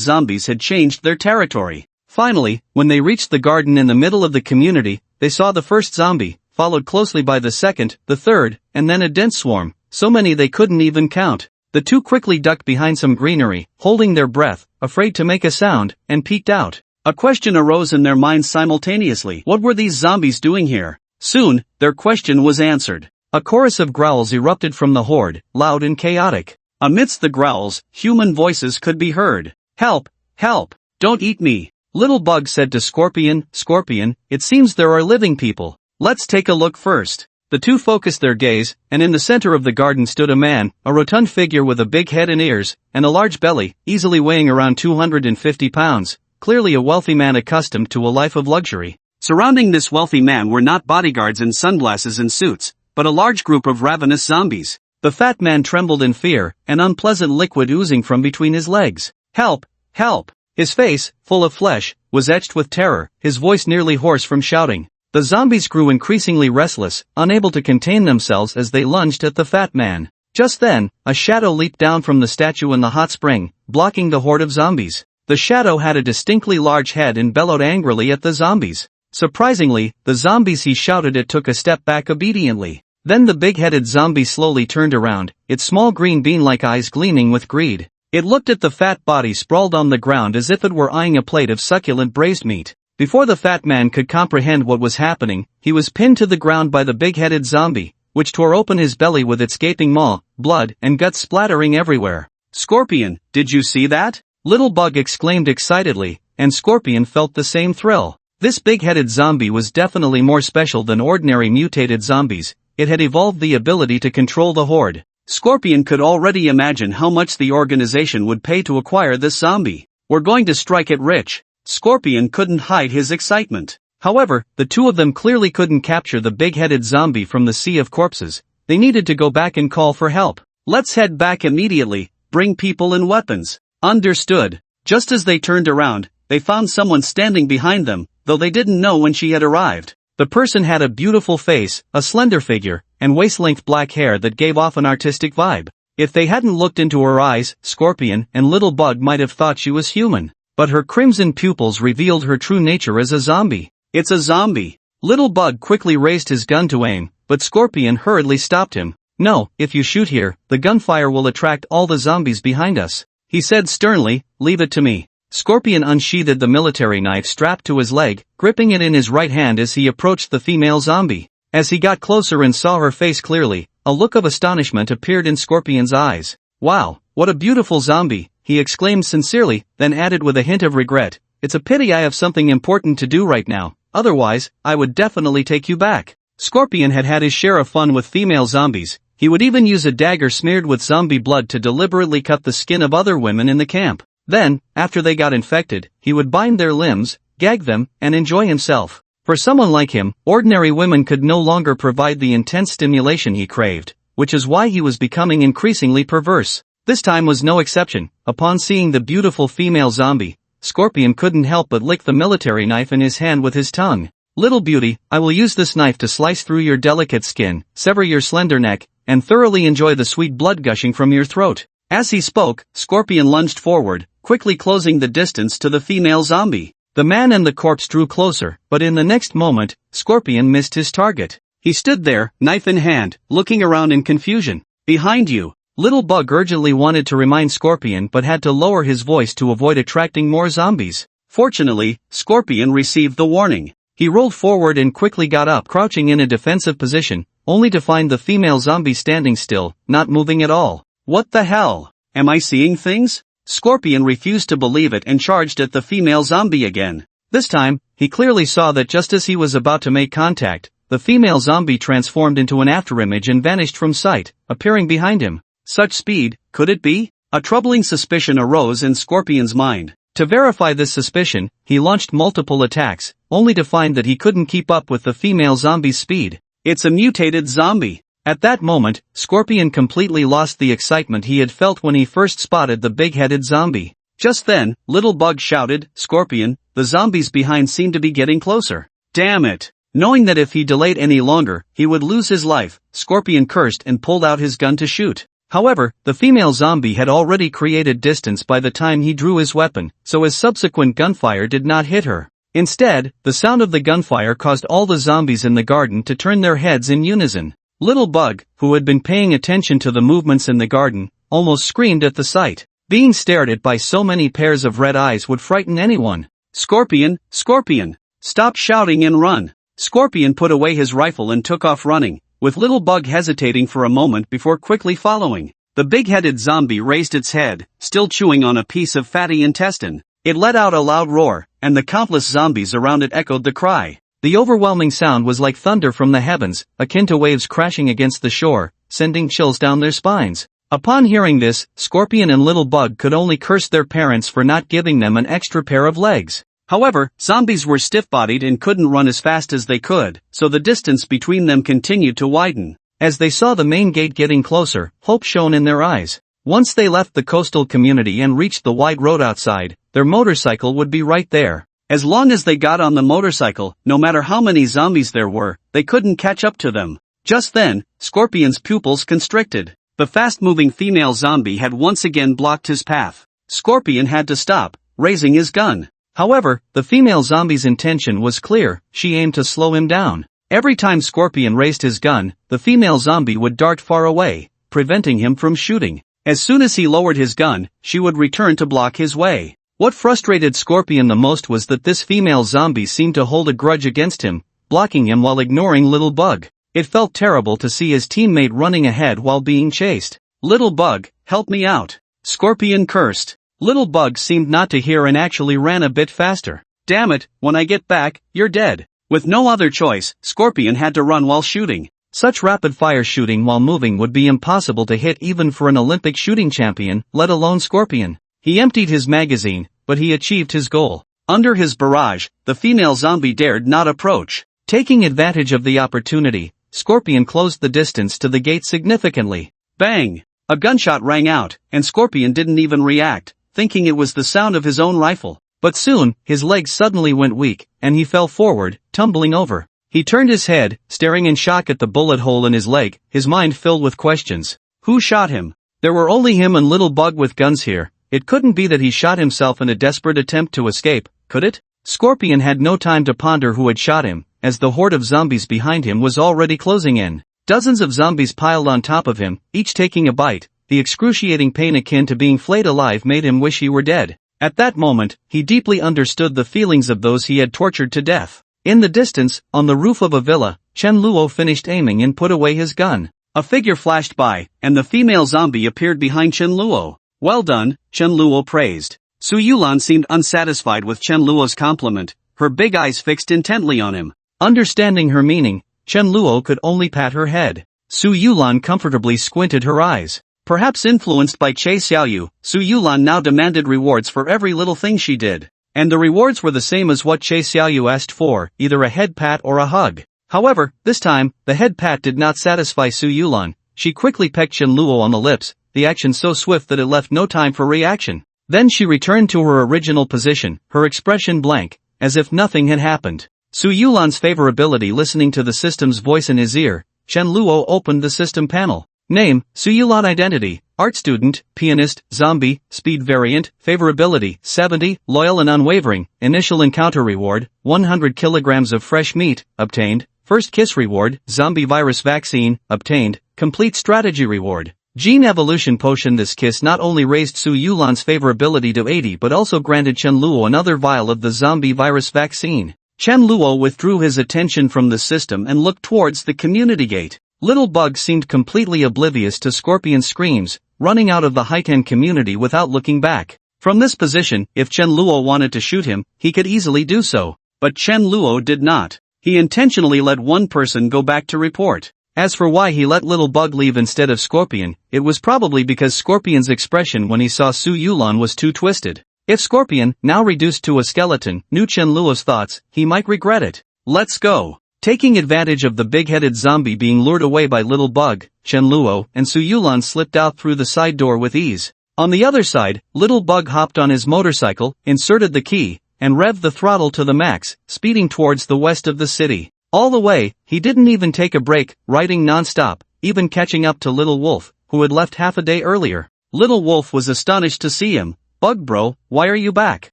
zombies had changed their territory. Finally, when they reached the garden in the middle of the community, they saw the first zombie, followed closely by the second, the third, and then a dense swarm, so many they couldn't even count. The two quickly ducked behind some greenery, holding their breath, afraid to make a sound, and peeked out. A question arose in their minds simultaneously. What were these zombies doing here? Soon, their question was answered. A chorus of growls erupted from the horde, loud and chaotic. Amidst the growls, human voices could be heard. "Help! Help! Don't eat me!" Little Bug said to Scorpion, "Scorpion, it seems there are living people. Let's take a look first." The two focused their gaze, and in the center of the garden stood a man, a rotund figure with a big head and ears, and a large belly, easily weighing around 250 pounds, clearly a wealthy man accustomed to a life of luxury. Surrounding this wealthy man were not bodyguards in sunglasses and suits, but a large group of ravenous zombies. The fat man trembled in fear, an unpleasant liquid oozing from between his legs. "Help! Help!" His face, full of flesh, was etched with terror, his voice nearly hoarse from shouting. The zombies grew increasingly restless, unable to contain themselves as they lunged at the fat man. Just then, a shadow leaped down from the statue in the hot spring, blocking the horde of zombies. The shadow had a distinctly large head and bellowed angrily at the zombies. Surprisingly, the zombies he shouted at took a step back obediently. Then the big-headed zombie slowly turned around, its small green bean-like eyes gleaming with greed. It looked at the fat body sprawled on the ground as if it were eyeing a plate of succulent braised meat. Before the fat man could comprehend what was happening, he was pinned to the ground by the big-headed zombie, which tore open his belly with its gaping maw, blood and guts splattering everywhere. "Scorpion, did you see that?" Little Bug exclaimed excitedly, and Scorpion felt the same thrill. This big-headed zombie was definitely more special than ordinary mutated zombies. It had evolved the ability to control the horde. Scorpion could already imagine how much the organization would pay to acquire this zombie. "We're going to strike it rich." Scorpion couldn't hide his excitement. However, the two of them clearly couldn't capture the big-headed zombie from the sea of corpses. They needed to go back and call for help. "Let's head back immediately. Bring people and weapons." "Understood." Just as they turned around, they found someone standing behind them, though they didn't know when she had arrived. The person had a beautiful face, a slender figure, and waist-length black hair that gave off an artistic vibe. If they hadn't looked into her eyes, Scorpion and Little Bug might have thought she was human. But her crimson pupils revealed her true nature as a zombie. "It's a zombie." Little Bug quickly raised his gun to aim, but Scorpion hurriedly stopped him. "No, if you shoot here, the gunfire will attract all the zombies behind us," he said sternly. "Leave it to me." Scorpion unsheathed the military knife strapped to his leg, gripping it in his right hand as he approached the female zombie. As he got closer and saw her face clearly, a look of astonishment appeared in Scorpion's eyes. "Wow, what a beautiful zombie," he exclaimed sincerely, then added with a hint of regret, "It's a pity I have something important to do right now, otherwise, I would definitely take you back." Scorpion had had his share of fun with female zombies. He would even use a dagger smeared with zombie blood to deliberately cut the skin of other women in the camp. Then, after they got infected, he would bind their limbs, gag them, and enjoy himself. For someone like him, ordinary women could no longer provide the intense stimulation he craved, which is why he was becoming increasingly perverse. This time was no exception. Upon seeing the beautiful female zombie, Scorpion couldn't help but lick the military knife in his hand with his tongue. "Little beauty, I will use this knife to slice through your delicate skin, sever your slender neck, and thoroughly enjoy the sweet blood gushing from your throat." As he spoke, Scorpion lunged forward, quickly closing the distance to the female zombie. The man and the corpse drew closer, but in the next moment, Scorpion missed his target. He stood there, knife in hand, looking around in confusion. "Behind you." Little Bug urgently wanted to remind Scorpion but had to lower his voice to avoid attracting more zombies. Fortunately, Scorpion received the warning. He rolled forward and quickly got up, crouching in a defensive position, only to find the female zombie standing still, not moving at all. "What the hell? Am I seeing things?" Scorpion refused to believe it and charged at the female zombie again. This time, he clearly saw that just as he was about to make contact, the female zombie transformed into an afterimage and vanished from sight, appearing behind him. Such speed, could it be? A troubling suspicion arose in Scorpion's mind. To verify this suspicion, he launched multiple attacks, only to find that he couldn't keep up with the female zombie's speed. "It's a mutated zombie." At that moment, Scorpion completely lost the excitement he had felt when he first spotted the big-headed zombie. Just then, Little Bug shouted, "Scorpion, the zombies behind seem to be getting closer." Damn it! Knowing that if he delayed any longer, he would lose his life, Scorpion cursed and pulled out his gun to shoot. However, the female zombie had already created distance by the time he drew his weapon, so his subsequent gunfire did not hit her. Instead, the sound of the gunfire caused all the zombies in the garden to turn their heads in unison. Little Bug, who had been paying attention to the movements in the garden, almost screamed at the sight. Being stared at by so many pairs of red eyes would frighten anyone. "Scorpion, Scorpion! Stop shouting and run!" Scorpion put away his rifle and took off running, with Little Bug hesitating for a moment before quickly following. The big-headed zombie raised its head, still chewing on a piece of fatty intestine. It let out a loud roar, and the countless zombies around it echoed the cry. The overwhelming sound was like thunder from the heavens, akin to waves crashing against the shore, sending chills down their spines. Upon hearing this, Scorpion and Little Bug could only curse their parents for not giving them an extra pair of legs. However, zombies were stiff-bodied and couldn't run as fast as they could, so the distance between them continued to widen. As they saw the main gate getting closer, hope shone in their eyes. Once they left the coastal community and reached the wide road outside, their motorcycle would be right there. As long as they got on the motorcycle, no matter how many zombies there were, they couldn't catch up to them. Just then, Scorpion's pupils constricted. The fast-moving female zombie had once again blocked his path. Scorpion had to stop, raising his gun. However, the female zombie's intention was clear. She aimed to slow him down. Every time Scorpion raised his gun, the female zombie would dart far away, preventing him from shooting. As soon as he lowered his gun, she would return to block his way. What frustrated Scorpion the most was that this female zombie seemed to hold a grudge against him, blocking him while ignoring Little Bug. It felt terrible to see his teammate running ahead while being chased. "Little Bug, help me out," Scorpion cursed. Little Bug seemed not to hear and actually ran a bit faster. "Damn it, when I get back, you're dead." With no other choice, Scorpion had to run while shooting. Such rapid-fire shooting while moving would be impossible to hit even for an Olympic shooting champion, let alone Scorpion. He emptied his magazine, but he achieved his goal. Under his barrage, the female zombie dared not approach. Taking advantage of the opportunity, Scorpion closed the distance to the gate significantly. Bang! A gunshot rang out, and Scorpion didn't even react, thinking it was the sound of his own rifle. But soon, his legs suddenly went weak, and he fell forward, tumbling over. He turned his head, staring in shock at the bullet hole in his leg, his mind filled with questions. Who shot him? There were only him and Little Bug with guns here. It couldn't be that he shot himself in a desperate attempt to escape, could it? Scorpion had no time to ponder who had shot him, as the horde of zombies behind him was already closing in. Dozens of zombies piled on top of him, each taking a bite. The excruciating pain akin to being flayed alive made him wish he were dead. At that moment, he deeply understood the feelings of those he had tortured to death. In the distance, on the roof of a villa, Chen Luo finished aiming and put away his gun. A figure flashed by, and the female zombie appeared behind Chen Luo. Well done, Chen Luo praised. Su Yulan seemed unsatisfied with Chen Luo's compliment, her big eyes fixed intently on him. Understanding her meaning, Chen Luo could only pat her head. Su Yulan comfortably squinted her eyes. Perhaps influenced by Che Xiaoyu, Su Yulan now demanded rewards for every little thing she did. And the rewards were the same as what Che Xiaoyu asked for, either a head pat or a hug. However, this time, the head pat did not satisfy Su Yulan. She quickly pecked Chen Luo on the lips, the action so swift that it left no time for reaction. Then she returned to her original position, her expression blank, as if nothing had happened. Su Yulan's favorability listening to the system's voice in his ear, Chen Luo opened the system panel. Name, Su Yulan identity, art student, pianist, zombie, speed variant, favorability, 70, loyal and unwavering, initial encounter reward, 100 kilograms of fresh meat, obtained, first kiss reward, zombie virus vaccine, obtained, complete strategy reward. Gene evolution potion. This kiss not only raised Su Yulan's favorability to 80 but also granted Chen Luo another vial of the zombie virus vaccine. Chen Luo withdrew his attention from the system and looked towards the community gate. Little Bug seemed completely oblivious to Scorpion's screams, running out of the Haiten community without looking back. From this position, if Chen Luo wanted to shoot him, he could easily do so. But Chen Luo did not. He intentionally let one person go back to report. As for why he let Little Bug leave instead of Scorpion, it was probably because Scorpion's expression when he saw Su Yulan was too twisted. If Scorpion, now reduced to a skeleton, knew Chen Luo's thoughts, he might regret it. Let's go. Taking advantage of the big-headed zombie being lured away by Little Bug, Chen Luo and Su Yulan slipped out through the side door with ease. On the other side, Little Bug hopped on his motorcycle, inserted the key, and revved the throttle to the max, speeding towards the west of the city. All the way, he didn't even take a break, riding non-stop, even catching up to Little Wolf, who had left half a day earlier. Little Wolf was astonished to see him. Bug bro, why are you back?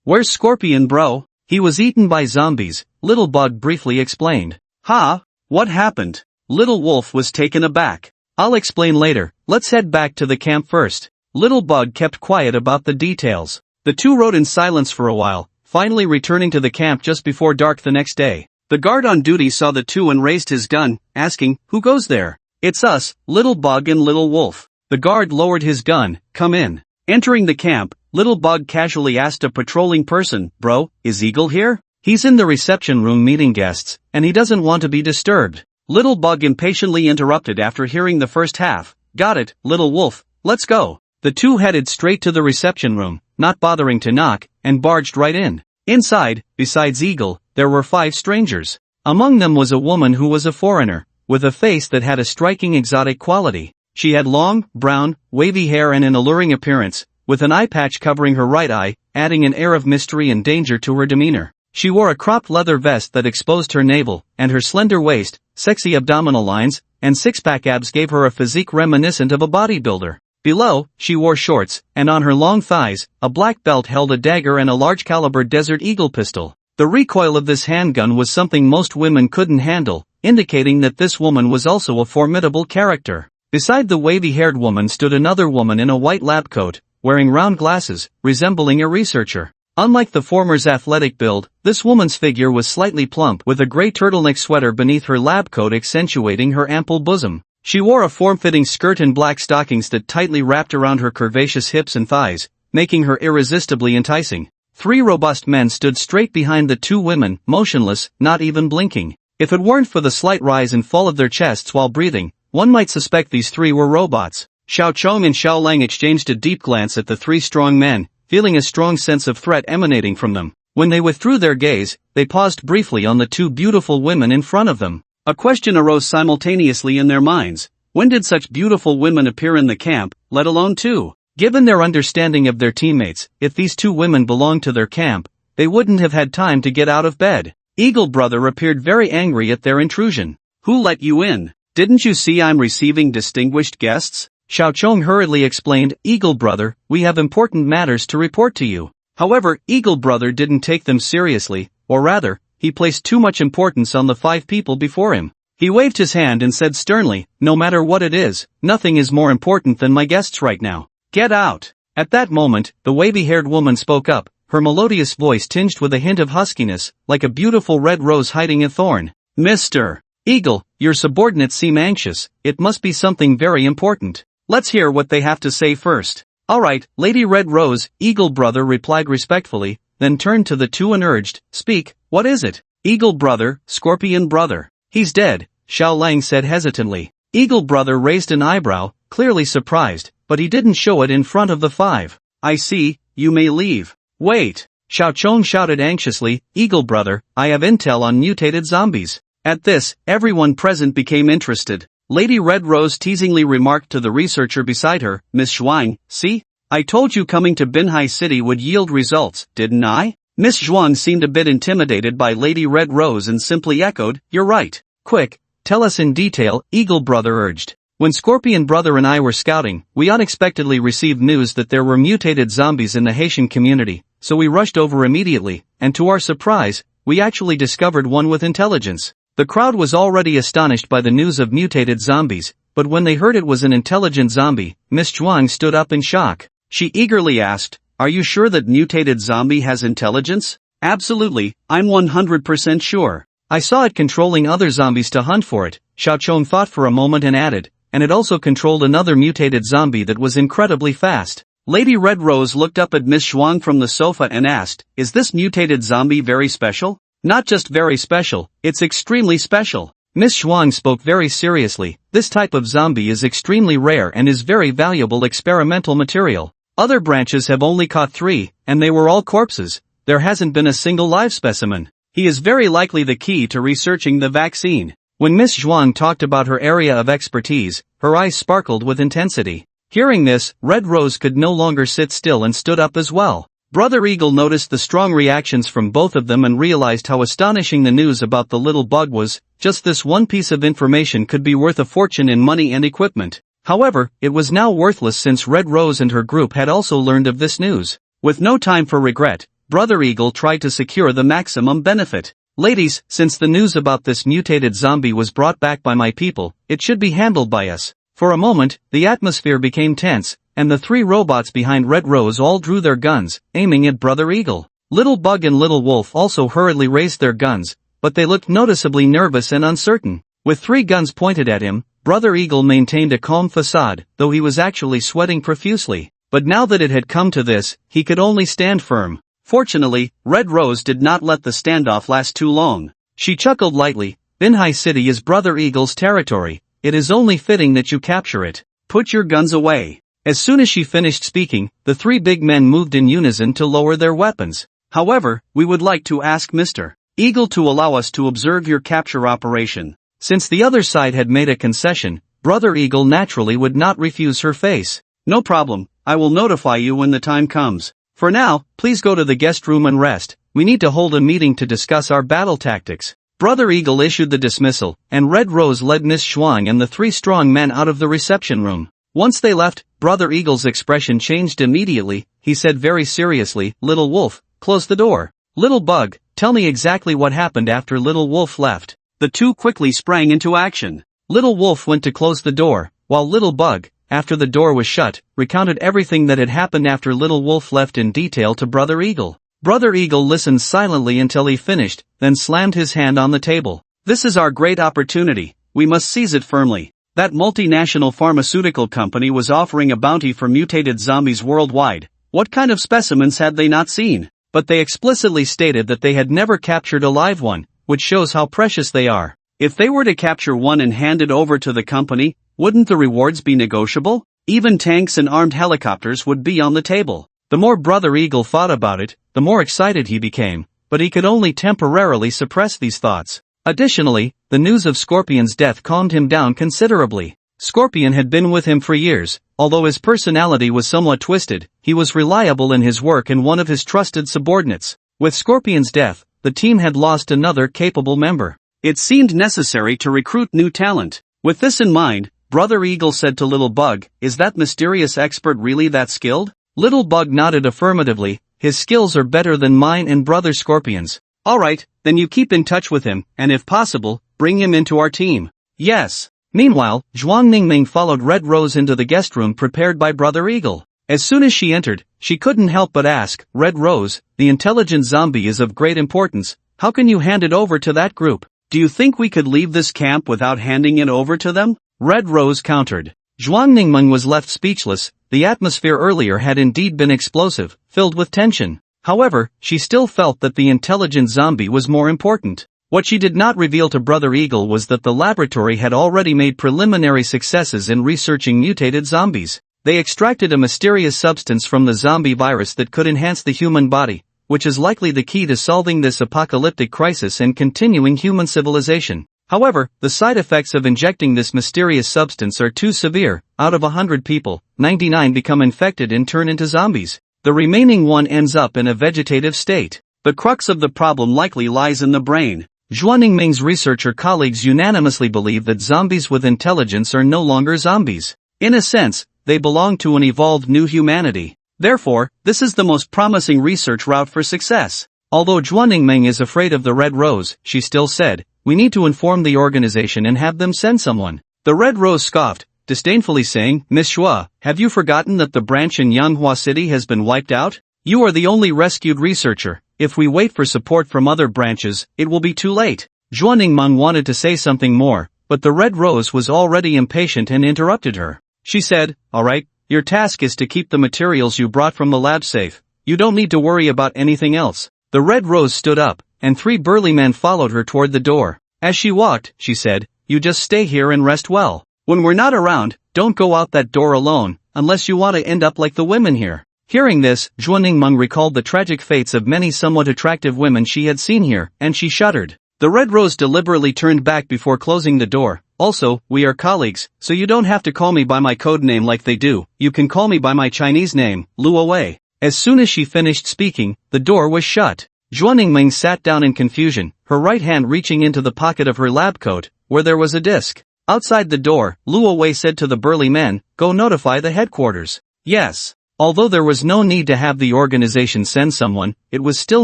Where's Scorpion bro? He was eaten by zombies, Little Bug briefly explained. Ha? What happened? Little Wolf was taken aback. I'll explain later, let's head back to the camp first. Little Bug kept quiet about the details. The two rode in silence for a while, finally returning to the camp just before dark the next day. The guard on duty saw the two and raised his gun, asking, who goes there? It's us, Little Bug and Little Wolf. The guard lowered his gun, come in. Entering the camp, Little Bug casually asked a patrolling person, bro, is Eagle here? He's in the reception room meeting guests, and he doesn't want to be disturbed. Little Bug impatiently interrupted after hearing the first half. Got it, Little Wolf, let's go. The two headed straight to the reception room, not bothering to knock, and barged right in. Inside, besides Eagle, there were 5 strangers. Among them was a woman who was a foreigner, with a face that had a striking exotic quality. She had long, brown, wavy hair and an alluring appearance, with an eye patch covering her right eye, adding an air of mystery and danger to her demeanor. She wore a cropped leather vest that exposed her navel, and her slender waist, sexy abdominal lines, and six-pack abs gave her a physique reminiscent of a bodybuilder. Below, she wore shorts, and on her long thighs, a black belt held a dagger and a large-caliber Desert Eagle pistol. The recoil of this handgun was something most women couldn't handle, indicating that this woman was also a formidable character. Beside the wavy-haired woman stood another woman in a white lab coat, wearing round glasses, resembling a researcher. Unlike the former's athletic build, this woman's figure was slightly plump with a gray turtleneck sweater beneath her lab coat accentuating her ample bosom. She wore a form-fitting skirt and black stockings that tightly wrapped around her curvaceous hips and thighs, making her irresistibly enticing. 3 robust men stood straight behind the 2 women, motionless, not even blinking. If it weren't for the slight rise and fall of their chests while breathing, one might suspect these 3 were robots. Xiao Chong and Xiao Lang exchanged a deep glance at the 3 strong men, feeling a strong sense of threat emanating from them. When they withdrew their gaze, they paused briefly on the 2 beautiful women in front of them. A question arose simultaneously in their minds. When did such beautiful women appear in the camp, let alone 2? Given their understanding of their teammates, if these 2 women belonged to their camp, they wouldn't have had time to get out of bed. Eagle Brother appeared very angry at their intrusion. Who let you in? Didn't you see I'm receiving distinguished guests? Xiao Chong hurriedly explained, Eagle Brother, we have important matters to report to you. However, Eagle Brother didn't take them seriously, or rather, he placed too much importance on the 5 people before him. He waved his hand and said sternly, no matter what it is, nothing is more important than my guests right now. Get out! At that moment, the wavy-haired woman spoke up, her melodious voice tinged with a hint of huskiness, like a beautiful red rose hiding a thorn. Mr. Eagle, your subordinates seem anxious, it must be something very important. Let's hear what they have to say first. Alright, Lady Red Rose, Eagle Brother replied respectfully, then turned to the 2 and urged, speak, what is it? Eagle Brother, Scorpion Brother. He's dead, Xiao Lang said hesitantly. Eagle Brother raised an eyebrow, clearly surprised, but he didn't show it in front of the 5. I see, you may leave. Wait! Xiao Chong shouted anxiously, Eagle Brother, I have intel on mutated zombies. At this, everyone present became interested. Lady Red Rose teasingly remarked to the researcher beside her, Miss Zhuang, see? I told you coming to Binhai City would yield results, didn't I? Miss Zhuang seemed a bit intimidated by Lady Red Rose and simply echoed, you're right. Quick, tell us in detail, Eagle Brother urged. When Scorpion Brother and I were scouting, we unexpectedly received news that there were mutated zombies in the Haitian community, so we rushed over immediately, and to our surprise, we actually discovered one with intelligence. The crowd was already astonished by the news of mutated zombies, but when they heard it was an intelligent zombie, Miss Zhuang stood up in shock. She eagerly asked, are you sure that mutated zombie has intelligence? Absolutely, I'm 100% sure. I saw it controlling other zombies to hunt for it, Xiao Chong thought for a moment and added, and it also controlled another mutated zombie that was incredibly fast. Lady Red Rose looked up at Miss Zhuang from the sofa and asked, is this mutated zombie very special? Not just very special, it's extremely special. Miss Zhuang spoke very seriously, this type of zombie is extremely rare and is very valuable experimental material. Other branches have only caught 3, and they were all corpses. There hasn't been a single live specimen. He is very likely the key to researching the vaccine. When Miss Zhuang talked about her area of expertise, her eyes sparkled with intensity. Hearing this, Red Rose could no longer sit still and stood up as well. Brother Eagle noticed the strong reactions from both of them and realized how astonishing the news about the little bug was. Just this one piece of information could be worth a fortune in money and equipment. However, it was now worthless since Red Rose and her group had also learned of this news. With no time for regret, Brother Eagle tried to secure the maximum benefit. Ladies, since the news about this mutated zombie was brought back by my people, it should be handled by us. For a moment, the atmosphere became tense, and the 3 robots behind Red Rose all drew their guns, aiming at Brother Eagle. Little Bug and Little Wolf also hurriedly raised their guns, but they looked noticeably nervous and uncertain. With 3 guns pointed at him, Brother Eagle maintained a calm facade, though he was actually sweating profusely. But now that it had come to this, he could only stand firm. Fortunately, Red Rose did not let the standoff last too long. She chuckled lightly, Binhai City is Brother Eagle's territory, it is only fitting that you capture it. Put your guns away. As soon as she finished speaking, the 3 big men moved in unison to lower their weapons. However, we would like to ask Mr. Eagle to allow us to observe your capture operation. Since the other side had made a concession, Brother Eagle naturally would not refuse her face. No problem, I will notify you when the time comes. For now, please go to the guest room and rest, we need to hold a meeting to discuss our battle tactics. Brother Eagle issued the dismissal, and Red Rose led Miss Zhuang and the 3 strong men out of the reception room. Once they left, Brother Eagle's expression changed immediately. He said very seriously, Little Wolf, close the door. Little Bug, tell me exactly what happened after Little Wolf left. The 2 quickly sprang into action. Little Wolf went to close the door, while Little Bug, after the door was shut, recounted everything that had happened after Little Wolf left in detail to Brother Eagle. Brother Eagle listened silently until he finished, then slammed his hand on the table. "This is our great opportunity, we must seize it firmly. That multinational pharmaceutical company was offering a bounty for mutated zombies worldwide. What kind of specimens had they not seen? But they explicitly stated that they had never captured a live one, which shows how precious they are. If they were to capture one and hand it over to the company, wouldn't the rewards be negotiable? Even tanks and armed helicopters would be on the table." The more Brother Eagle thought about it, the more excited he became, but he could only temporarily suppress these thoughts. Additionally, the news of Scorpion's death calmed him down considerably. Scorpion had been with him for years. Although his personality was somewhat twisted, he was reliable in his work and one of his trusted subordinates. With Scorpion's death, the team had lost another capable member. It seemed necessary to recruit new talent. With this in mind, Brother Eagle said to Little Bug, "Is that mysterious expert really that skilled?" Little Bug nodded affirmatively. "His skills are better than mine and Brother Scorpion's." "Alright, then you keep in touch with him, and if possible, bring him into our team." "Yes." Meanwhile, Zhuang Ningming followed Red Rose into the guest room prepared by Brother Eagle. As soon as she entered, she couldn't help but ask, "Red Rose, the intelligent zombie is of great importance, how can you hand it over to that group? Do you think we could leave this camp without handing it over to them?" Red Rose countered. Zhuang Ningmeng was left speechless. The atmosphere earlier had indeed been explosive, filled with tension. However, she still felt that the intelligent zombie was more important. What she did not reveal to Brother Eagle was that the laboratory had already made preliminary successes in researching mutated zombies. They extracted a mysterious substance from the zombie virus that could enhance the human body, which is likely the key to solving this apocalyptic crisis and continuing human civilization. However, the side effects of injecting this mysterious substance are too severe. Out of 100 people, 99 become infected and turn into zombies. The remaining one ends up in a vegetative state. The crux of the problem likely lies in the brain. Zhuang Ningming's researcher colleagues unanimously believe that zombies with intelligence are no longer zombies. In a sense, they belong to an evolved new humanity. Therefore, this is the most promising research route for success. Although Zhuang Ningming is afraid of the Red Rose, she still said, "We need to inform the organization and have them send someone." The Red Rose scoffed, disdainfully saying, "Miss Shua, have you forgotten that the branch in Yanghua City has been wiped out? You are the only rescued researcher. If we wait for support from other branches, it will be too late." Zhuang Ningmeng wanted to say something more, but the Red Rose was already impatient and interrupted her. She said, "Alright, your task is to keep the materials you brought from the lab safe. You don't need to worry about anything else." The Red Rose stood up, and 3 burly men followed her toward the door. As she walked, she said, "You just stay here and rest well. When we're not around, don't go out that door alone, unless you want to end up like the women here." Hearing this, Zhuang Ningmeng recalled the tragic fates of many somewhat attractive women she had seen here, and she shuddered. The Red Rose deliberately turned back before closing the door. "Also, we are colleagues, so you don't have to call me by my code name like they do. You can call me by my Chinese name, Luo Wei." As soon as she finished speaking, the door was shut. Zhuang Ningmeng sat down in confusion, her right hand reaching into the pocket of her lab coat, where there was a disc. Outside the door, Luo Wei said to the burly men, "Go notify the headquarters." Yes. Although there was no need to have the organization send someone, it was still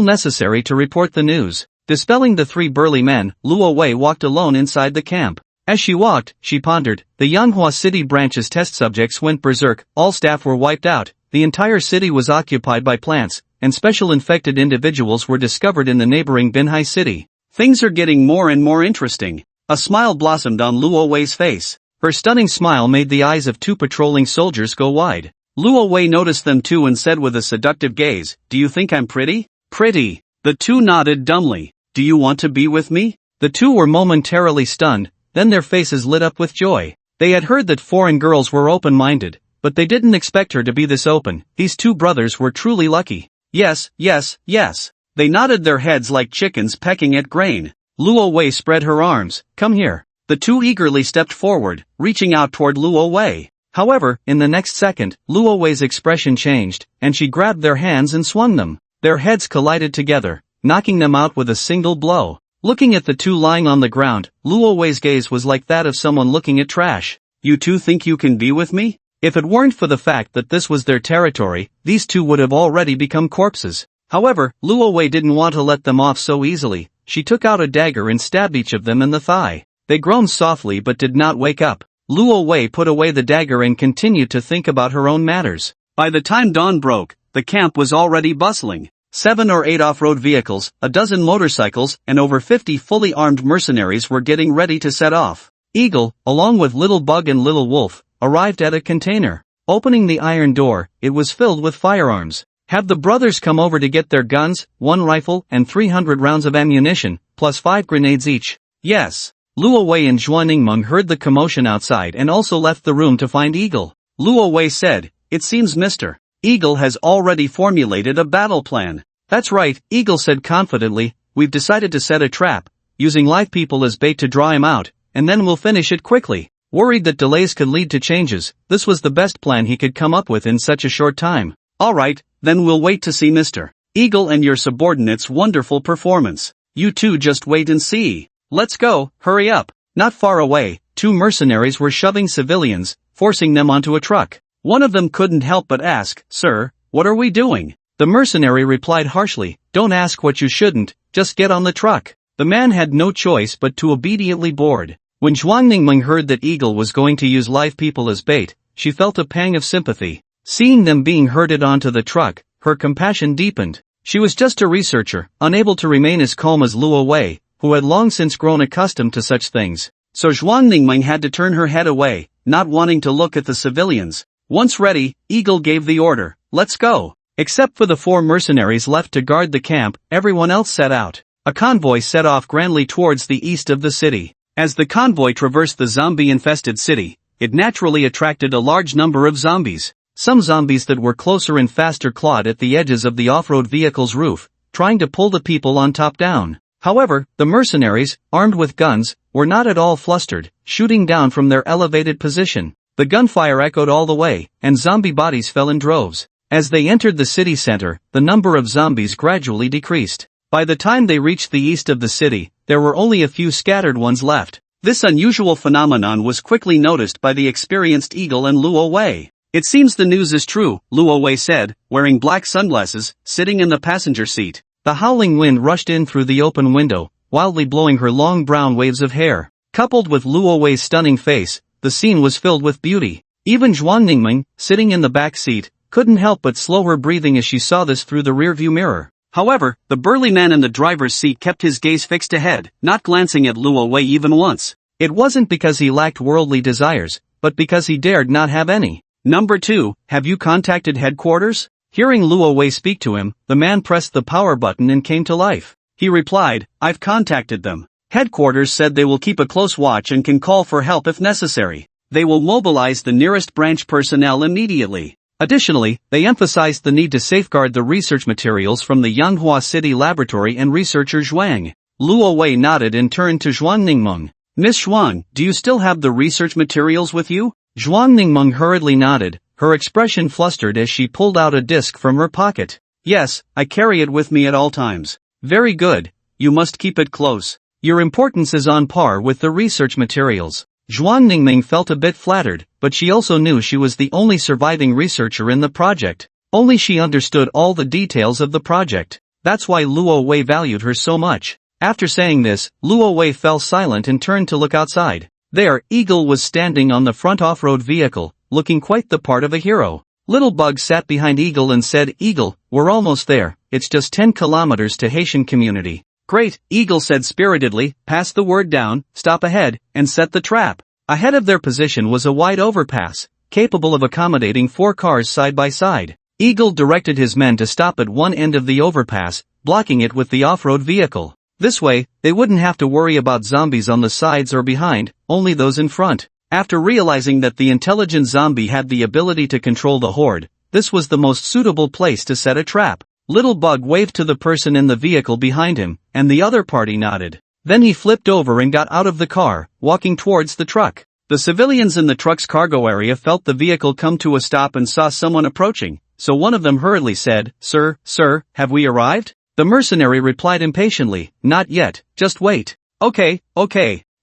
necessary to report the news. Dispelling the 3 burly men, Luo Wei walked alone inside the camp. As she walked, she pondered, the Yanghua City branch's test subjects went berserk, all staff were wiped out, the entire city was occupied by plants, and special infected individuals were discovered in the neighboring Binhai City. Things are getting more and more interesting. A smile blossomed on Luo Wei's face. Her stunning smile made the eyes of 2 patrolling soldiers go wide. Luo Wei noticed them too and said with a seductive gaze, "Do you think I'm pretty?" "Pretty." The 2 nodded dumbly. "Do you want to be with me?" The 2 were momentarily stunned, then their faces lit up with joy. They had heard that foreign girls were open-minded, but they didn't expect her to be this open. These 2 brothers were truly lucky. "Yes, yes, yes." They nodded their heads like chickens pecking at grain. Luo Wei spread her arms. "Come here." The 2 eagerly stepped forward, reaching out toward Luo Wei. However, in the next second, Luo Wei's expression changed, and she grabbed their hands and swung them. Their heads collided together, knocking them out with a single blow. Looking at the 2 lying on the ground, Luo Wei's gaze was like that of someone looking at trash. "You 2 think you can be with me?" If it weren't for the fact that this was their territory, these 2 would have already become corpses. However, Luo Wei didn't want to let them off so easily. She took out a dagger and stabbed each of them in the thigh. They groaned softly but did not wake up. Luo Wei put away the dagger and continued to think about her own matters. By the time dawn broke, the camp was already bustling. 7 or 8 off-road vehicles, a dozen motorcycles, and over 50 fully armed mercenaries were getting ready to set off. Eagle, along with Little Bug and Little Wolf, arrived at a container. Opening the iron door, it was filled with firearms. Have the brothers come over to get their guns, 1 rifle and 300 rounds of ammunition, plus 5 grenades each. Yes. Luo Wei and Zhuan Ningmeng heard the commotion outside and also left the room to find Eagle. Luo Wei said, "It seems Mr. Eagle has already formulated a battle plan." "That's right," Eagle said confidently, "we've decided to set a trap, using live people as bait to draw him out, and then we'll finish it quickly." Worried that delays could lead to changes, this was the best plan he could come up with in such a short time. "Alright, then we'll wait to see Mr. Eagle and your subordinates' wonderful performance. You two just wait and see. Let's go, hurry up." Not far away, 2 mercenaries were shoving civilians, forcing them onto a truck. One of them couldn't help but ask, "Sir, what are we doing?" The mercenary replied harshly, "Don't ask what you shouldn't, just get on the truck." The man had no choice but to obediently board. When Zhuang Ningmeng heard that Eagle was going to use live people as bait, she felt a pang of sympathy. Seeing them being herded onto the truck, her compassion deepened. She was just a researcher, unable to remain as calm as Luo Wei, who had long since grown accustomed to such things. So Zhuang Ningmeng had to turn her head away, not wanting to look at the civilians. Once ready, Eagle gave the order, "Let's go." Except for the 4 mercenaries left to guard the camp, everyone else set out. A convoy set off grandly towards the east of the city. As the convoy traversed the zombie-infested city, it naturally attracted a large number of zombies. Some zombies that were closer and faster clawed at the edges of the off-road vehicle's roof, trying to pull the people on top down. However, the mercenaries, armed with guns, were not at all flustered, shooting down from their elevated position. The gunfire echoed all the way, and zombie bodies fell in droves. As they entered the city center, the number of zombies gradually decreased. By the time they reached the east of the city, there were only a few scattered ones left. This unusual phenomenon was quickly noticed by the experienced Eagle and Luo Wei. "It seems the news is true," Luo Wei said, wearing black sunglasses, sitting in the passenger seat. The howling wind rushed in through the open window, wildly blowing her long brown waves of hair. Coupled with Luo Wei's stunning face, the scene was filled with beauty. Even Zhuang Ningmeng, sitting in the back seat, couldn't help but slow her breathing as she saw this through the rearview mirror. However, the burly man in the driver's seat kept his gaze fixed ahead, not glancing at Luo Wei even once. It wasn't because he lacked worldly desires, but because he dared not have any. "Number 2, have you contacted headquarters?" Hearing Luo Wei speak to him, the man pressed the power button and came to life. He replied, "I've contacted them. Headquarters said they will keep a close watch and can call for help if necessary. They will mobilize the nearest branch personnel immediately." Additionally, they emphasized the need to safeguard the research materials from the Yanghua City Laboratory and researcher Zhuang. Luo Wei nodded and turned to Zhuang Ningmeng. "Miss Zhuang, do you still have the research materials with you?" Zhuang Ningmeng hurriedly nodded, her expression flustered as she pulled out a disc from her pocket. "Yes, I carry it with me at all times." "Very good, you must keep it close. Your importance is on par with the research materials." Zhuang Ningmeng felt a bit flattered, but she also knew she was the only surviving researcher in the project. Only she understood all the details of the project. That's why Luo Wei valued her so much. After saying this, Luo Wei fell silent and turned to look outside. There, Eagle was standing on the front off-road vehicle, looking quite the part of a hero. Little Bug sat behind Eagle and said, "Eagle, we're almost there, it's just 10 kilometers to Haitian community." "Great," Eagle said spiritedly, "pass the word down, stop ahead, and set the trap." Ahead of their position was a wide overpass, capable of accommodating 4 cars side by side. Eagle directed his men to stop at one end of the overpass, blocking it with the off-road vehicle. This way, they wouldn't have to worry about zombies on the sides or behind, only those in front. After realizing that the intelligent zombie had the ability to control the horde, this was the most suitable place to set a trap. Little Bug waved to the person in the vehicle behind him, and the other party nodded. Then he flipped over and got out of the car, walking towards the truck. The civilians in the truck's cargo area felt the vehicle come to a stop and saw someone approaching, so one of them hurriedly said, Sir, have we arrived?" The mercenary replied impatiently, "Not yet, just wait." Okay.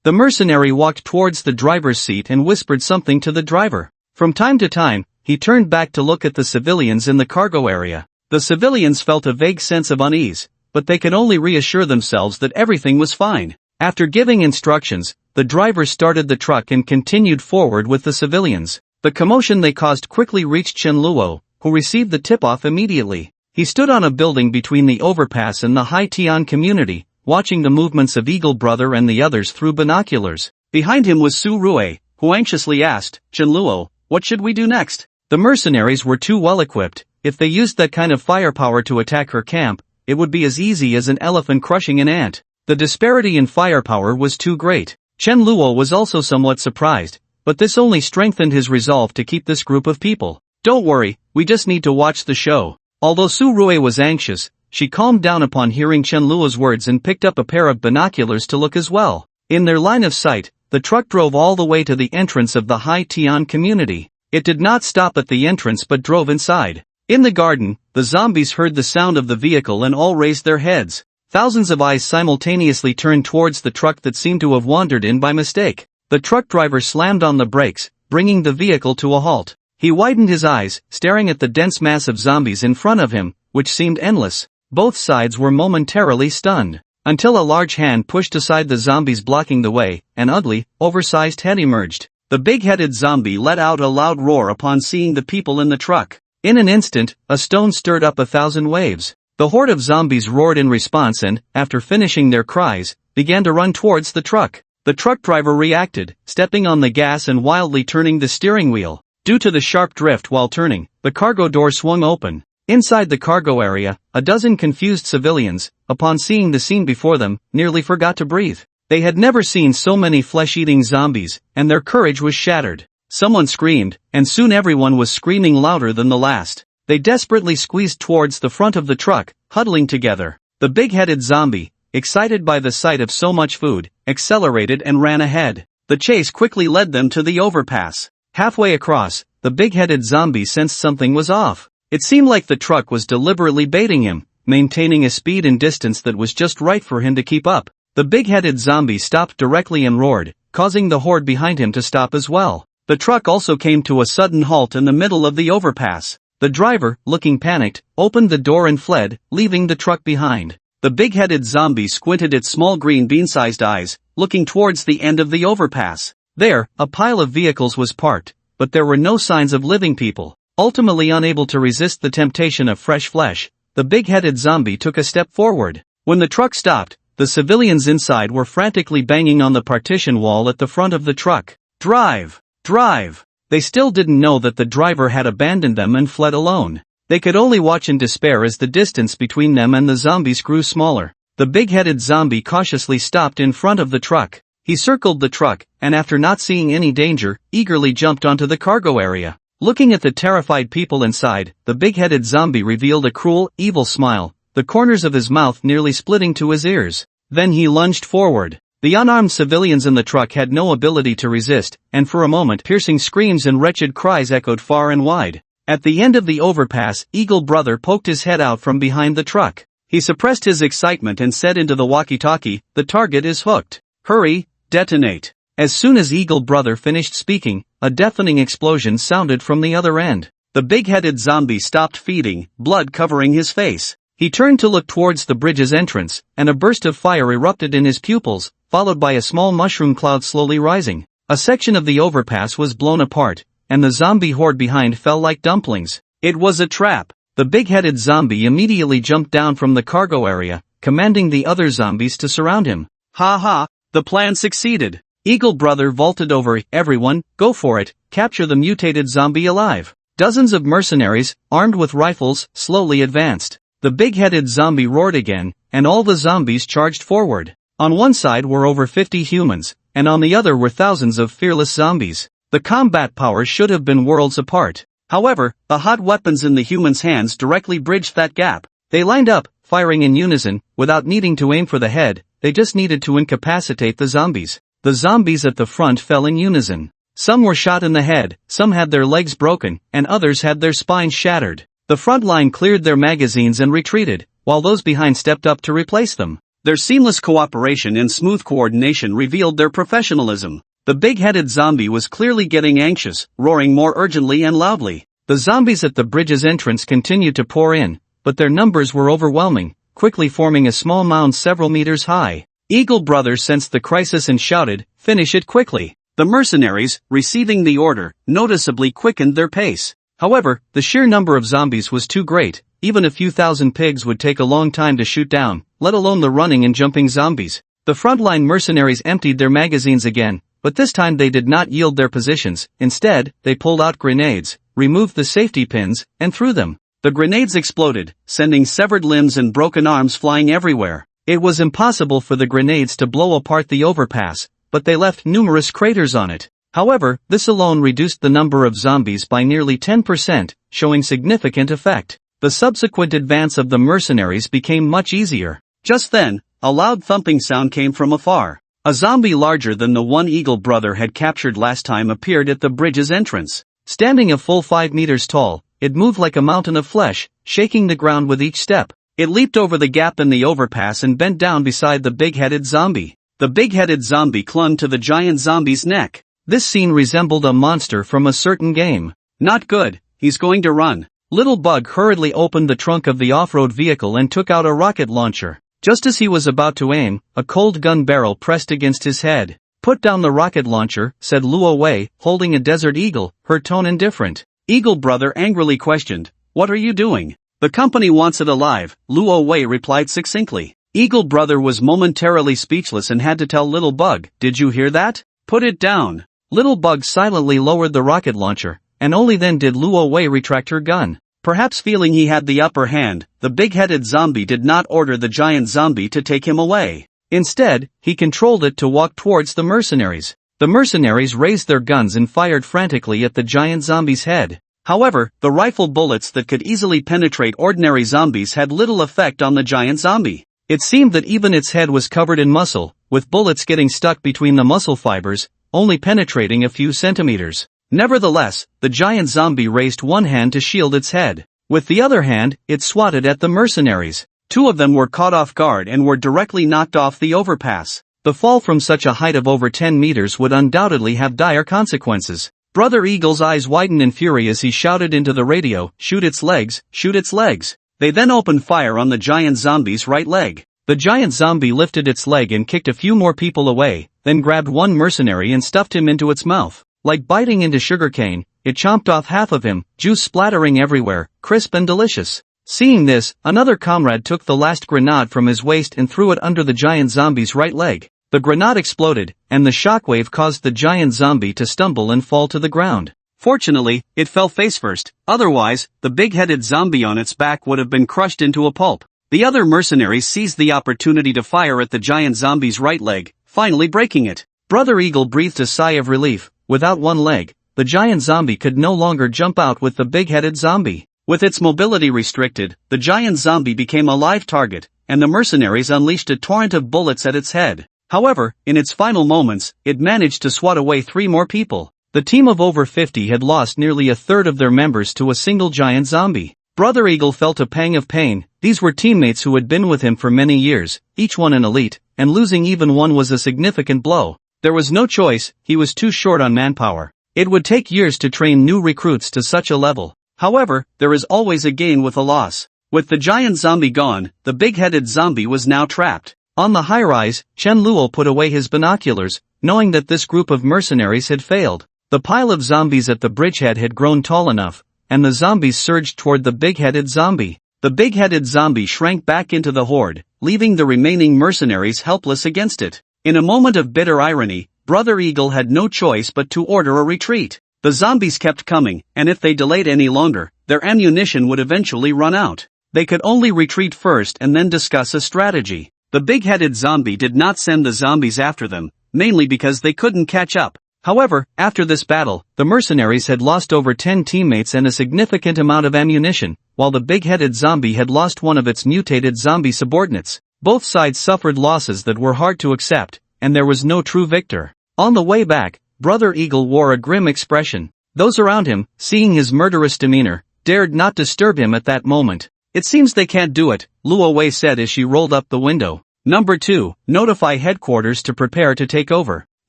The mercenary walked towards the driver's seat and whispered something to the driver. From time to time, he turned back to look at the civilians in the cargo area. The civilians felt a vague sense of unease, but they could only reassure themselves that everything was fine. After giving instructions, the driver started the truck and continued forward with the civilians. The commotion they caused quickly reached Chen Luo, who received the tip-off immediately. He stood on a building between the overpass and the Hai Tian community, watching the movements of Eagle Brother and the others through binoculars. Behind him was Su Rue, who anxiously asked, "Chen Luo, what should we do next?" The mercenaries were too well equipped. If they used that kind of firepower to attack her camp, it would be as easy as an elephant crushing an ant. The disparity in firepower was too great. Chen Luo was also somewhat surprised, but this only strengthened his resolve to keep this group of people. "Don't worry, we just need to watch the show." Although Su Rue was anxious, she calmed down upon hearing Chen Luo's words and picked up a pair of binoculars to look as well. In their line of sight, the truck drove all the way to the entrance of the Hai Tian community. It did not stop at the entrance but drove inside. In the garden, the zombies heard the sound of the vehicle and all raised their heads. Thousands of eyes simultaneously turned towards the truck that seemed to have wandered in by mistake. The truck driver slammed on the brakes, bringing the vehicle to a halt. He widened his eyes, staring at the dense mass of zombies in front of him, which seemed endless. Both sides were momentarily stunned, until a large hand pushed aside the zombies blocking the way. An ugly, oversized head emerged. The big-headed zombie let out a loud roar upon seeing the people in the truck. In an instant, a stone stirred up 1,000 waves. The horde of zombies roared in response and, after finishing their cries, began to run towards the truck. The truck driver reacted, stepping on the gas and wildly turning the steering wheel. Due to the sharp drift while turning, the cargo door swung open. Inside the cargo area, a dozen confused civilians, upon seeing the scene before them, nearly forgot to breathe. They had never seen so many flesh-eating zombies, and their courage was shattered. Someone screamed, and soon everyone was screaming louder than the last. They desperately squeezed towards the front of the truck, huddling together. The big-headed zombie, excited by the sight of so much food, accelerated and ran ahead. The chase quickly led them to the overpass. Halfway across, the big-headed zombie sensed something was off. It seemed like the truck was deliberately baiting him, maintaining a speed and distance that was just right for him to keep up. The big-headed zombie stopped directly and roared, causing the horde behind him to stop as well. The truck also came to a sudden halt in the middle of the overpass. The driver, looking panicked, opened the door and fled, leaving the truck behind. The big-headed zombie squinted its small green bean-sized eyes, looking towards the end of the overpass. There, a pile of vehicles was parked, but there were no signs of living people. Ultimately unable to resist the temptation of fresh flesh, the big-headed zombie took a step forward. When the truck stopped, the civilians inside were frantically banging on the partition wall at the front of the truck. "Drive! Drive!" They still didn't know that the driver had abandoned them and fled alone. They could only watch in despair as the distance between them and the zombies grew smaller. The big-headed zombie cautiously stopped in front of the truck. He circled the truck, and after not seeing any danger, eagerly jumped onto the cargo area. Looking at the terrified people inside, the big-headed zombie revealed a cruel, evil smile, the corners of his mouth nearly splitting to his ears. Then he lunged forward. The unarmed civilians in the truck had no ability to resist, and for a moment piercing screams and wretched cries echoed far and wide. At the end of the overpass, Eagle Brother poked his head out from behind the truck. He suppressed his excitement and said into the walkie-talkie, "The target is hooked. Hurry, detonate." As soon as Eagle Brother finished speaking, a deafening explosion sounded from the other end. The big-headed zombie stopped feeding, blood covering his face. He turned to look towards the bridge's entrance, and a burst of fire erupted in his pupils, followed by a small mushroom cloud slowly rising. A section of the overpass was blown apart, and the zombie horde behind fell like dumplings. It was a trap. The big-headed zombie immediately jumped down from the cargo area, commanding the other zombies to surround him. "Ha ha, the plan succeeded." Eagle Brother vaulted over. "Everyone, go for it, capture the mutated zombie alive." Dozens of mercenaries, armed with rifles, slowly advanced. The big-headed zombie roared again, and all the zombies charged forward. On one side were over 50 humans, and on the other were thousands of fearless zombies. The combat powers should have been worlds apart. However, the hot weapons in the humans' hands directly bridged that gap. They lined up, firing in unison, without needing to aim for the head. They just needed to incapacitate the zombies. The zombies at the front fell in unison. Some were shot in the head, some had their legs broken, and others had their spines shattered. The front line cleared their magazines and retreated, while those behind stepped up to replace them. Their seamless cooperation and smooth coordination revealed their professionalism. The big-headed zombie was clearly getting anxious, roaring more urgently and loudly. The zombies at the bridge's entrance continued to pour in, but their numbers were overwhelming, quickly forming a small mound several meters high. Eagle Brother sensed the crisis and shouted, finish it quickly. The mercenaries, receiving the order, noticeably quickened their pace. However, the sheer number of zombies was too great. Even a few thousand pigs would take a long time to shoot down, let alone the running and jumping zombies. The frontline mercenaries emptied their magazines again, but this time they did not yield their positions. Instead, they pulled out grenades, removed the safety pins, and threw them. The grenades exploded, sending severed limbs and broken arms flying everywhere. It was impossible for the grenades to blow apart the overpass, but they left numerous craters on it. However, this alone reduced the number of zombies by nearly 10%, showing significant effect. The subsequent advance of the mercenaries became much easier. Just then, a loud thumping sound came from afar. A zombie larger than the one Eagle brother had captured last time appeared at the bridge's entrance. Standing a full 5 meters tall, it moved like a mountain of flesh, shaking the ground with each step. It leaped over the gap in the overpass and bent down beside the big-headed zombie. The big-headed zombie clung to the giant zombie's neck. This scene resembled a monster from a certain game. Not good, he's going to run. Little Bug hurriedly opened the trunk of the off-road vehicle and took out a rocket launcher. Just as he was about to aim, a cold gun barrel pressed against his head. "Put down the rocket launcher," said Luo Wei, holding a desert eagle, her tone indifferent. Eagle brother angrily questioned, "What are you doing?" "The company wants it alive," Luo Wei replied succinctly. Eagle brother was momentarily speechless and had to tell Little Bug, "Did you hear that? Put it down." Little Bug silently lowered the rocket launcher, and only then did Luo Wei retract her gun. Perhaps feeling he had the upper hand, the big-headed zombie did not order the giant zombie to take him away. Instead, he controlled it to walk towards the mercenaries. The mercenaries raised their guns and fired frantically at the giant zombie's head. However, the rifle bullets that could easily penetrate ordinary zombies had little effect on the giant zombie. It seemed that even its head was covered in muscle, with bullets getting stuck between the muscle fibers, only penetrating a few centimeters. Nevertheless, the giant zombie raised one hand to shield its head. With the other hand, it swatted at the mercenaries. 2 of them were caught off guard and were directly knocked off the overpass. The fall from such a height of over 10 meters would undoubtedly have dire consequences. Brother Eagle's eyes widened in fury as he shouted into the radio, "Shoot its legs, shoot its legs." They then opened fire on the giant zombie's right leg. The giant zombie lifted its leg and kicked a few more people away, then grabbed one mercenary and stuffed him into its mouth. Like biting into sugarcane, it chomped off half of him, juice splattering everywhere, crisp and delicious. Seeing this, another comrade took the last grenade from his waist and threw it under the giant zombie's right leg. The grenade exploded, and the shockwave caused the giant zombie to stumble and fall to the ground. Fortunately, it fell face first, otherwise, the big-headed zombie on its back would have been crushed into a pulp. The other mercenaries seized the opportunity to fire at the giant zombie's right leg, finally breaking it. Brother Eagle breathed a sigh of relief. Without one leg, the giant zombie could no longer jump out with the big-headed zombie. With its mobility restricted, the giant zombie became a live target, and the mercenaries unleashed a torrent of bullets at its head. However, in its final moments, it managed to swat away 3 more people. The team of over 50 had lost nearly a third of their members to a single giant zombie. Brother Eagle felt a pang of pain. These were teammates who had been with him for many years, each one an elite, and losing even one was a significant blow. There was no choice, he was too short on manpower. It would take years to train new recruits to such a level. However, there is always a gain with a loss. With the giant zombie gone, the big-headed zombie was now trapped. On the high-rise, Chen Luo put away his binoculars, knowing that this group of mercenaries had failed. The pile of zombies at the bridgehead had grown tall enough, and the zombies surged toward the big-headed zombie. The big-headed zombie shrank back into the horde, leaving the remaining mercenaries helpless against it. In a moment of bitter irony, Brother Eagle had no choice but to order a retreat. The zombies kept coming, and if they delayed any longer, their ammunition would eventually run out. They could only retreat first and then discuss a strategy. The big-headed zombie did not send the zombies after them, mainly because they couldn't catch up. However, after this battle, the mercenaries had lost over 10 teammates and a significant amount of ammunition, while the big-headed zombie had lost one of its mutated zombie subordinates. Both sides suffered losses that were hard to accept, and there was no true victor. On the way back, Brother Eagle wore a grim expression. Those around him, seeing his murderous demeanor, dared not disturb him at that moment. "It seems they can't do it," Luo Wei said as she rolled up the window. Number 2, notify headquarters to prepare to take over.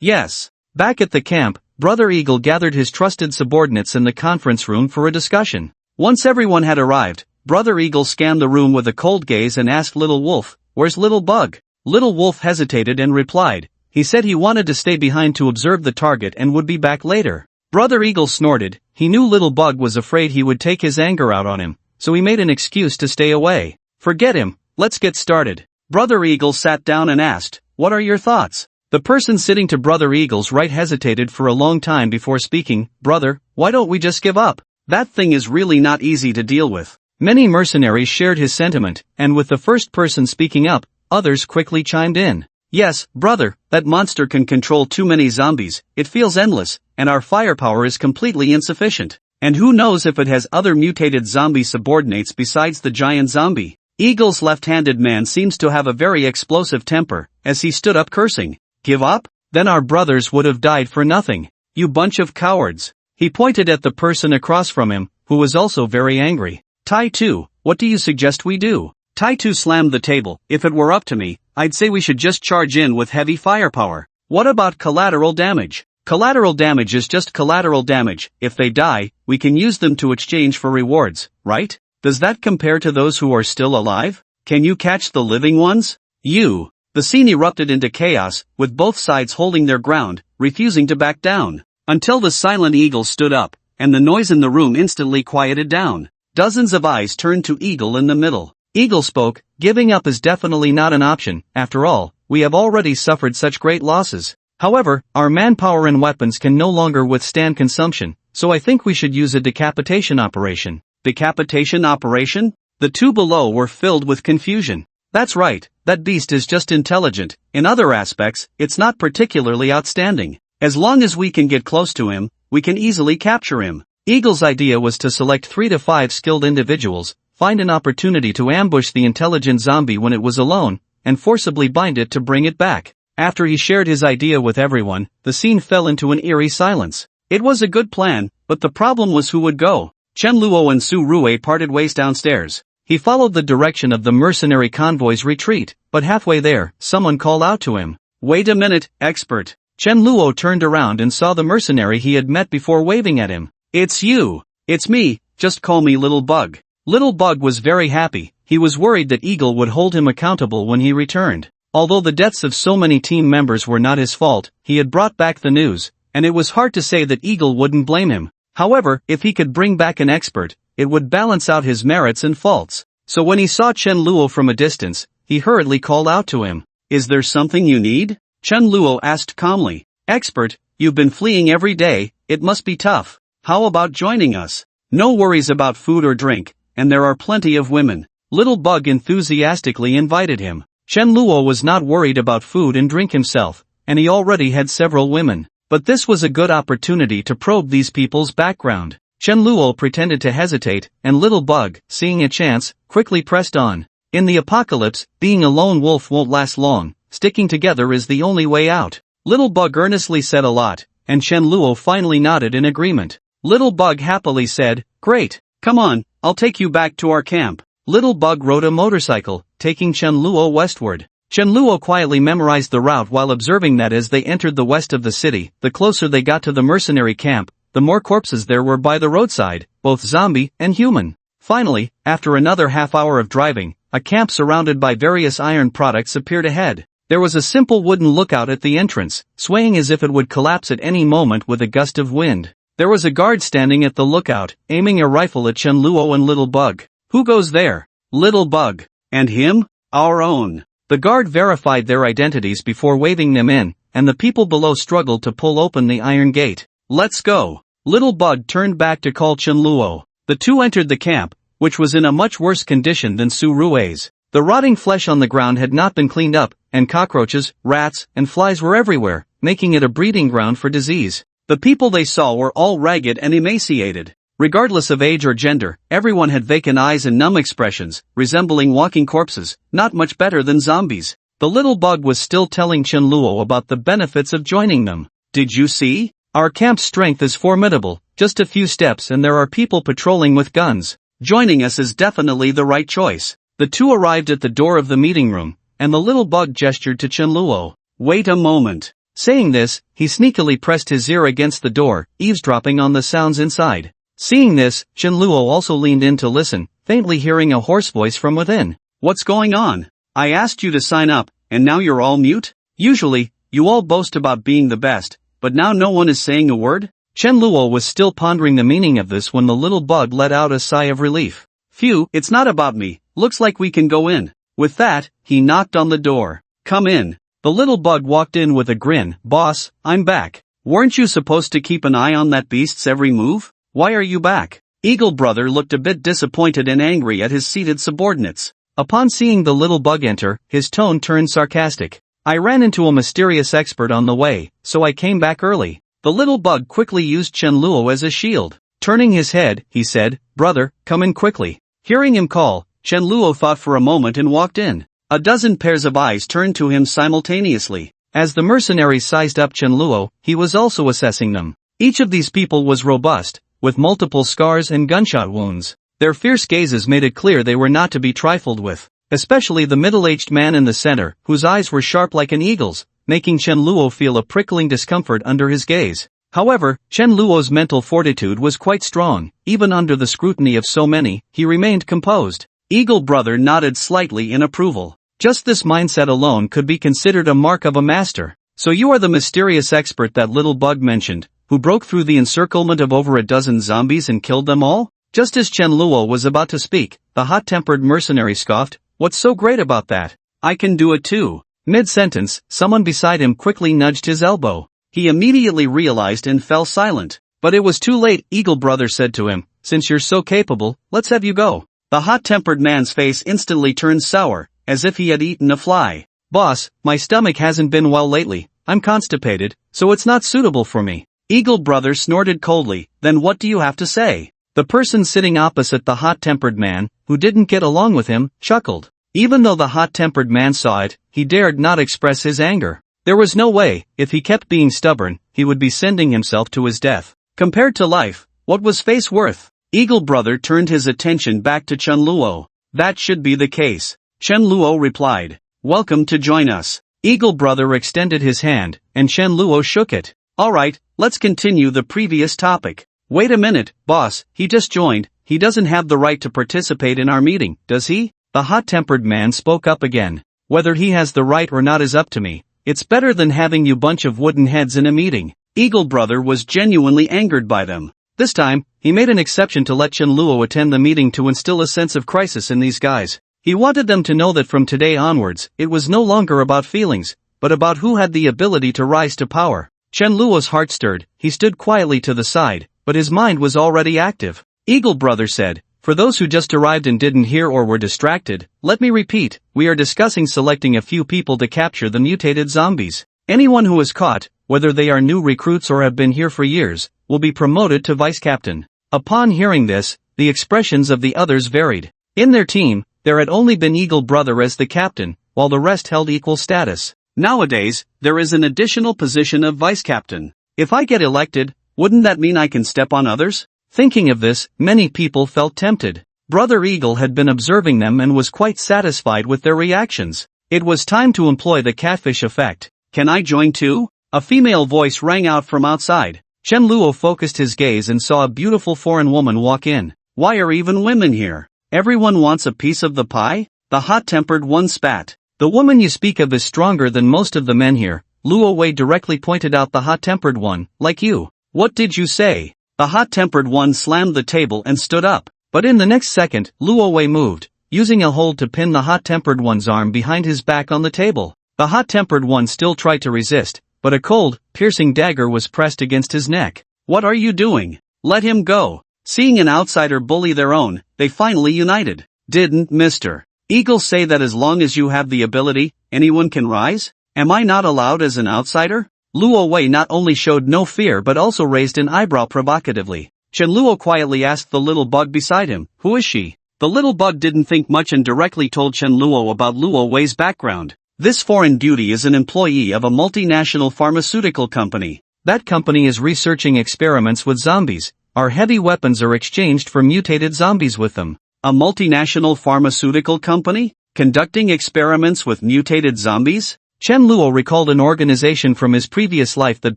Yes. Back at the camp, Brother Eagle gathered his trusted subordinates in the conference room for a discussion. Once everyone had arrived, Brother Eagle scanned the room with a cold gaze and asked Little Wolf, "Where's Little Bug?" Little Wolf hesitated and replied, He said he wanted to stay behind to observe the target and would be back later. Brother Eagle snorted. He knew Little Bug was afraid he would take his anger out on him, so he made an excuse to stay away. Forget him, let's get started. Brother Eagle sat down and asked, "What are your thoughts?" The person sitting to Brother Eagle's right hesitated for a long time before speaking. "Brother, why don't we just give up? That thing is really not easy to deal with." Many mercenaries shared his sentiment, and with the first person speaking up, others quickly chimed in. "Yes, brother, that monster can control too many zombies, it feels endless, and our firepower is completely insufficient. And who knows if it has other mutated zombie subordinates besides the giant zombie." Eagle's left-handed man seems to have a very explosive temper, as he stood up cursing. "Give up? Then our brothers would have died for nothing. You bunch of cowards." He pointed at the person across from him, who was also very angry. "Tai-Tu, what do you suggest we do?" Tai-Tu slammed the table. "If it were up to me, I'd say we should just charge in with heavy firepower. What about collateral damage? Collateral damage is just collateral damage. If they die, we can use them to exchange for rewards, right? Does that compare to those who are still alive? Can you catch the living ones? You." The scene erupted into chaos, with both sides holding their ground, refusing to back down. Until the silent Eagle stood up, and the noise in the room instantly quieted down. Dozens of eyes turned to Eagle in the middle. Eagle spoke. "Giving up is definitely not an option. After all, we have already suffered such great losses. However, our manpower and weapons can no longer withstand consumption, so I think we should use a decapitation operation." Decapitation operation? The two below were filled with confusion. That's right, that beast is just intelligent. In other aspects, it's not particularly outstanding. As long as we can get close to him, we can easily capture him. Eagle's idea was to select 3 to 5 skilled individuals, find an opportunity to ambush the intelligent zombie when it was alone, and forcibly bind it to bring it back. After he shared his idea with everyone, the scene fell into an eerie silence. It was a good plan, but the problem was who would go. Chen Luo and Su Rue parted ways downstairs. He followed the direction of the mercenary convoy's retreat, but halfway there, someone called out to him. "Wait a minute, expert." Chen Luo turned around and saw the mercenary he had met before waving at him. "It's you." "It's me, just call me Little Bug." Little Bug was very happy. He was worried that Eagle would hold him accountable when he returned. Although the deaths of so many team members were not his fault, he had brought back the news, and it was hard to say that Eagle wouldn't blame him. However, if he could bring back an expert, it would balance out his merits and faults. So when he saw Chen Luo from a distance, he hurriedly called out to him. "Is there something you need?" Chen Luo asked calmly. "Expert, you've been fleeing every day, it must be tough. How about joining us? No worries about food or drink, and there are plenty of women." Little Bug enthusiastically invited him. Chen Luo was not worried about food and drink himself, and he already had several women. But this was a good opportunity to probe these people's background. Chen Luo pretended to hesitate, and Little Bug, seeing a chance, quickly pressed on. In the apocalypse, being a lone wolf won't last long. Sticking together is the only way out. Little Bug earnestly said a lot, and Chen Luo finally nodded in agreement. Little Bug happily said, "Great, come on, I'll take you back to our camp." Little Bug rode a motorcycle, taking Chen Luo westward. Chen Luo quietly memorized the route while observing that as they entered the west of the city, the closer they got to the mercenary camp, the more corpses there were by the roadside, both zombie and human. Finally, after another half hour of driving, a camp surrounded by various iron products appeared ahead. There was a simple wooden lookout at the entrance, swaying as if it would collapse at any moment with a gust of wind. There was a guard standing at the lookout, aiming a rifle at Chen Luo and Little Bug. "Who goes there?" "Little Bug." "And him?" "Our own." The guard verified their identities before waving them in, and the people below struggled to pull open the iron gate. "Let's go." Little Bug turned back to call Chen Luo. The two entered the camp, which was in a much worse condition than Su Rue's. The rotting flesh on the ground had not been cleaned up, and cockroaches, rats, and flies were everywhere, making it a breeding ground for disease. The people they saw were all ragged and emaciated. Regardless of age or gender, everyone had vacant eyes and numb expressions, resembling walking corpses, not much better than zombies. The Little Bug was still telling Chen Luo about the benefits of joining them. "Did you see? Our camp's strength is formidable, just a few steps and there are people patrolling with guns. Joining us is definitely the right choice." The two arrived at the door of the meeting room, and the Little Bug gestured to Chen Luo. "Wait a moment." Saying this, he sneakily pressed his ear against the door, eavesdropping on the sounds inside. Seeing this, Chen Luo also leaned in to listen, faintly hearing a hoarse voice from within. "What's going on? I asked you to sign up, and now you're all mute? Usually, You all boast about being the best, but now no one is saying a word? Chen Luo was still pondering the meaning of this when the little bug let out a sigh of relief. Phew, it's not about me, looks like we can go in. With that, he knocked on the door. Come in. The little bug walked in with a grin. Boss, I'm back. Weren't you supposed to keep an eye on that beast's every move? Why are you back? Eagle Brother looked a bit disappointed and angry at his seated subordinates. Upon seeing the little bug enter, his tone turned sarcastic. I ran into a mysterious expert on the way, so I came back early. The little bug quickly used Chen Luo as a shield. Turning his head, he said, Brother, come in quickly. Hearing him call, Chen Luo thought for a moment and walked in. A dozen pairs of eyes turned to him simultaneously. As the mercenaries sized up Chen Luo, he was also assessing them. Each of these people was robust, with multiple scars and gunshot wounds. Their fierce gazes made it clear they were not to be trifled with, especially the middle-aged man in the center, whose eyes were sharp like an eagle's, making Chen Luo feel a prickling discomfort under his gaze. However, Chen Luo's mental fortitude was quite strong. Even under the scrutiny of so many, he remained composed. Eagle Brother nodded slightly in approval. Just this mindset alone could be considered a mark of a master. So you are the mysterious expert that little bug mentioned, who broke through the encirclement of over a dozen zombies and killed them all? Just as Chen Luo was about to speak, the hot-tempered mercenary scoffed, What's so great about that? I can do it too. Mid-sentence, someone beside him quickly nudged his elbow. He immediately realized and fell silent. But it was too late. Eagle Brother said to him, Since you're so capable, let's have you go. The hot-tempered man's face instantly turned sour, as if he had eaten a fly. Boss, my stomach hasn't been well lately. I'm constipated, so it's not suitable for me. Eagle Brother snorted coldly. Then what do you have to say? The person sitting opposite the hot-tempered man, who didn't get along with him, chuckled. Even though the hot-tempered man saw it, he dared not express his anger. There was no way, if he kept being stubborn, he would be sending himself to his death. Compared to life, what was face worth? Eagle Brother turned his attention back to Chen Luo. That should be the case. Chen Luo replied. Welcome to join us. Eagle Brother extended his hand, and Chen Luo shook it. Alright, let's continue the previous topic. Wait a minute, boss, he just joined. He doesn't have the right to participate in our meeting, does he? The hot-tempered man spoke up again. Whether he has the right or not is up to me. It's better than having you bunch of wooden heads in a meeting. Eagle Brother was genuinely angered by them. This time, he made an exception to let Chen Luo attend the meeting to instill a sense of crisis in these guys. He wanted them to know that from today onwards, it was no longer about feelings, but about who had the ability to rise to power. Chen Luo's heart stirred. He stood quietly to the side, but his mind was already active. Eagle Brother said, For those who just arrived and didn't hear or were distracted, let me repeat, we are discussing selecting a few people to capture the mutated zombies. Anyone who is caught, whether they are new recruits or have been here for years, will be promoted to vice captain. Upon hearing this, the expressions of the others varied. In their team, there had only been Eagle Brother as the captain, while the rest held equal status. Nowadays, there is an additional position of vice captain. If I get elected, wouldn't that mean I can step on others? Thinking of this, many people felt tempted. Brother Eagle had been observing them and was quite satisfied with their reactions. It was time to employ the catfish effect. Can I join too? A female voice rang out from outside. Chen Luo focused his gaze and saw a beautiful foreign woman walk in. Why are even women here? Everyone wants a piece of the pie? The hot-tempered one spat. The woman you speak of is stronger than most of the men here. Luo Wei directly pointed out the hot-tempered one, like you. What did you say? The hot-tempered one slammed the table and stood up. But in the next second, Luo Wei moved, using a hold to pin the hot-tempered one's arm behind his back on the table. The hot-tempered one still tried to resist, but a cold, piercing dagger was pressed against his neck. What are you doing? Let him go. Seeing an outsider bully their own, they finally united. Didn't Mr. Eagle say that as long as you have the ability, anyone can rise? Am I not allowed as an outsider? Luo Wei not only showed no fear but also raised an eyebrow provocatively. Chen Luo quietly asked the little bug beside him, Who is she? The little bug didn't think much and directly told Chen Luo about Luo Wei's background. This foreign beauty is an employee of a multinational pharmaceutical company. That company is researching experiments with zombies. Our heavy weapons are exchanged for mutated zombies with them. A multinational pharmaceutical company? Conducting experiments with mutated zombies? Chen Luo recalled an organization from his previous life that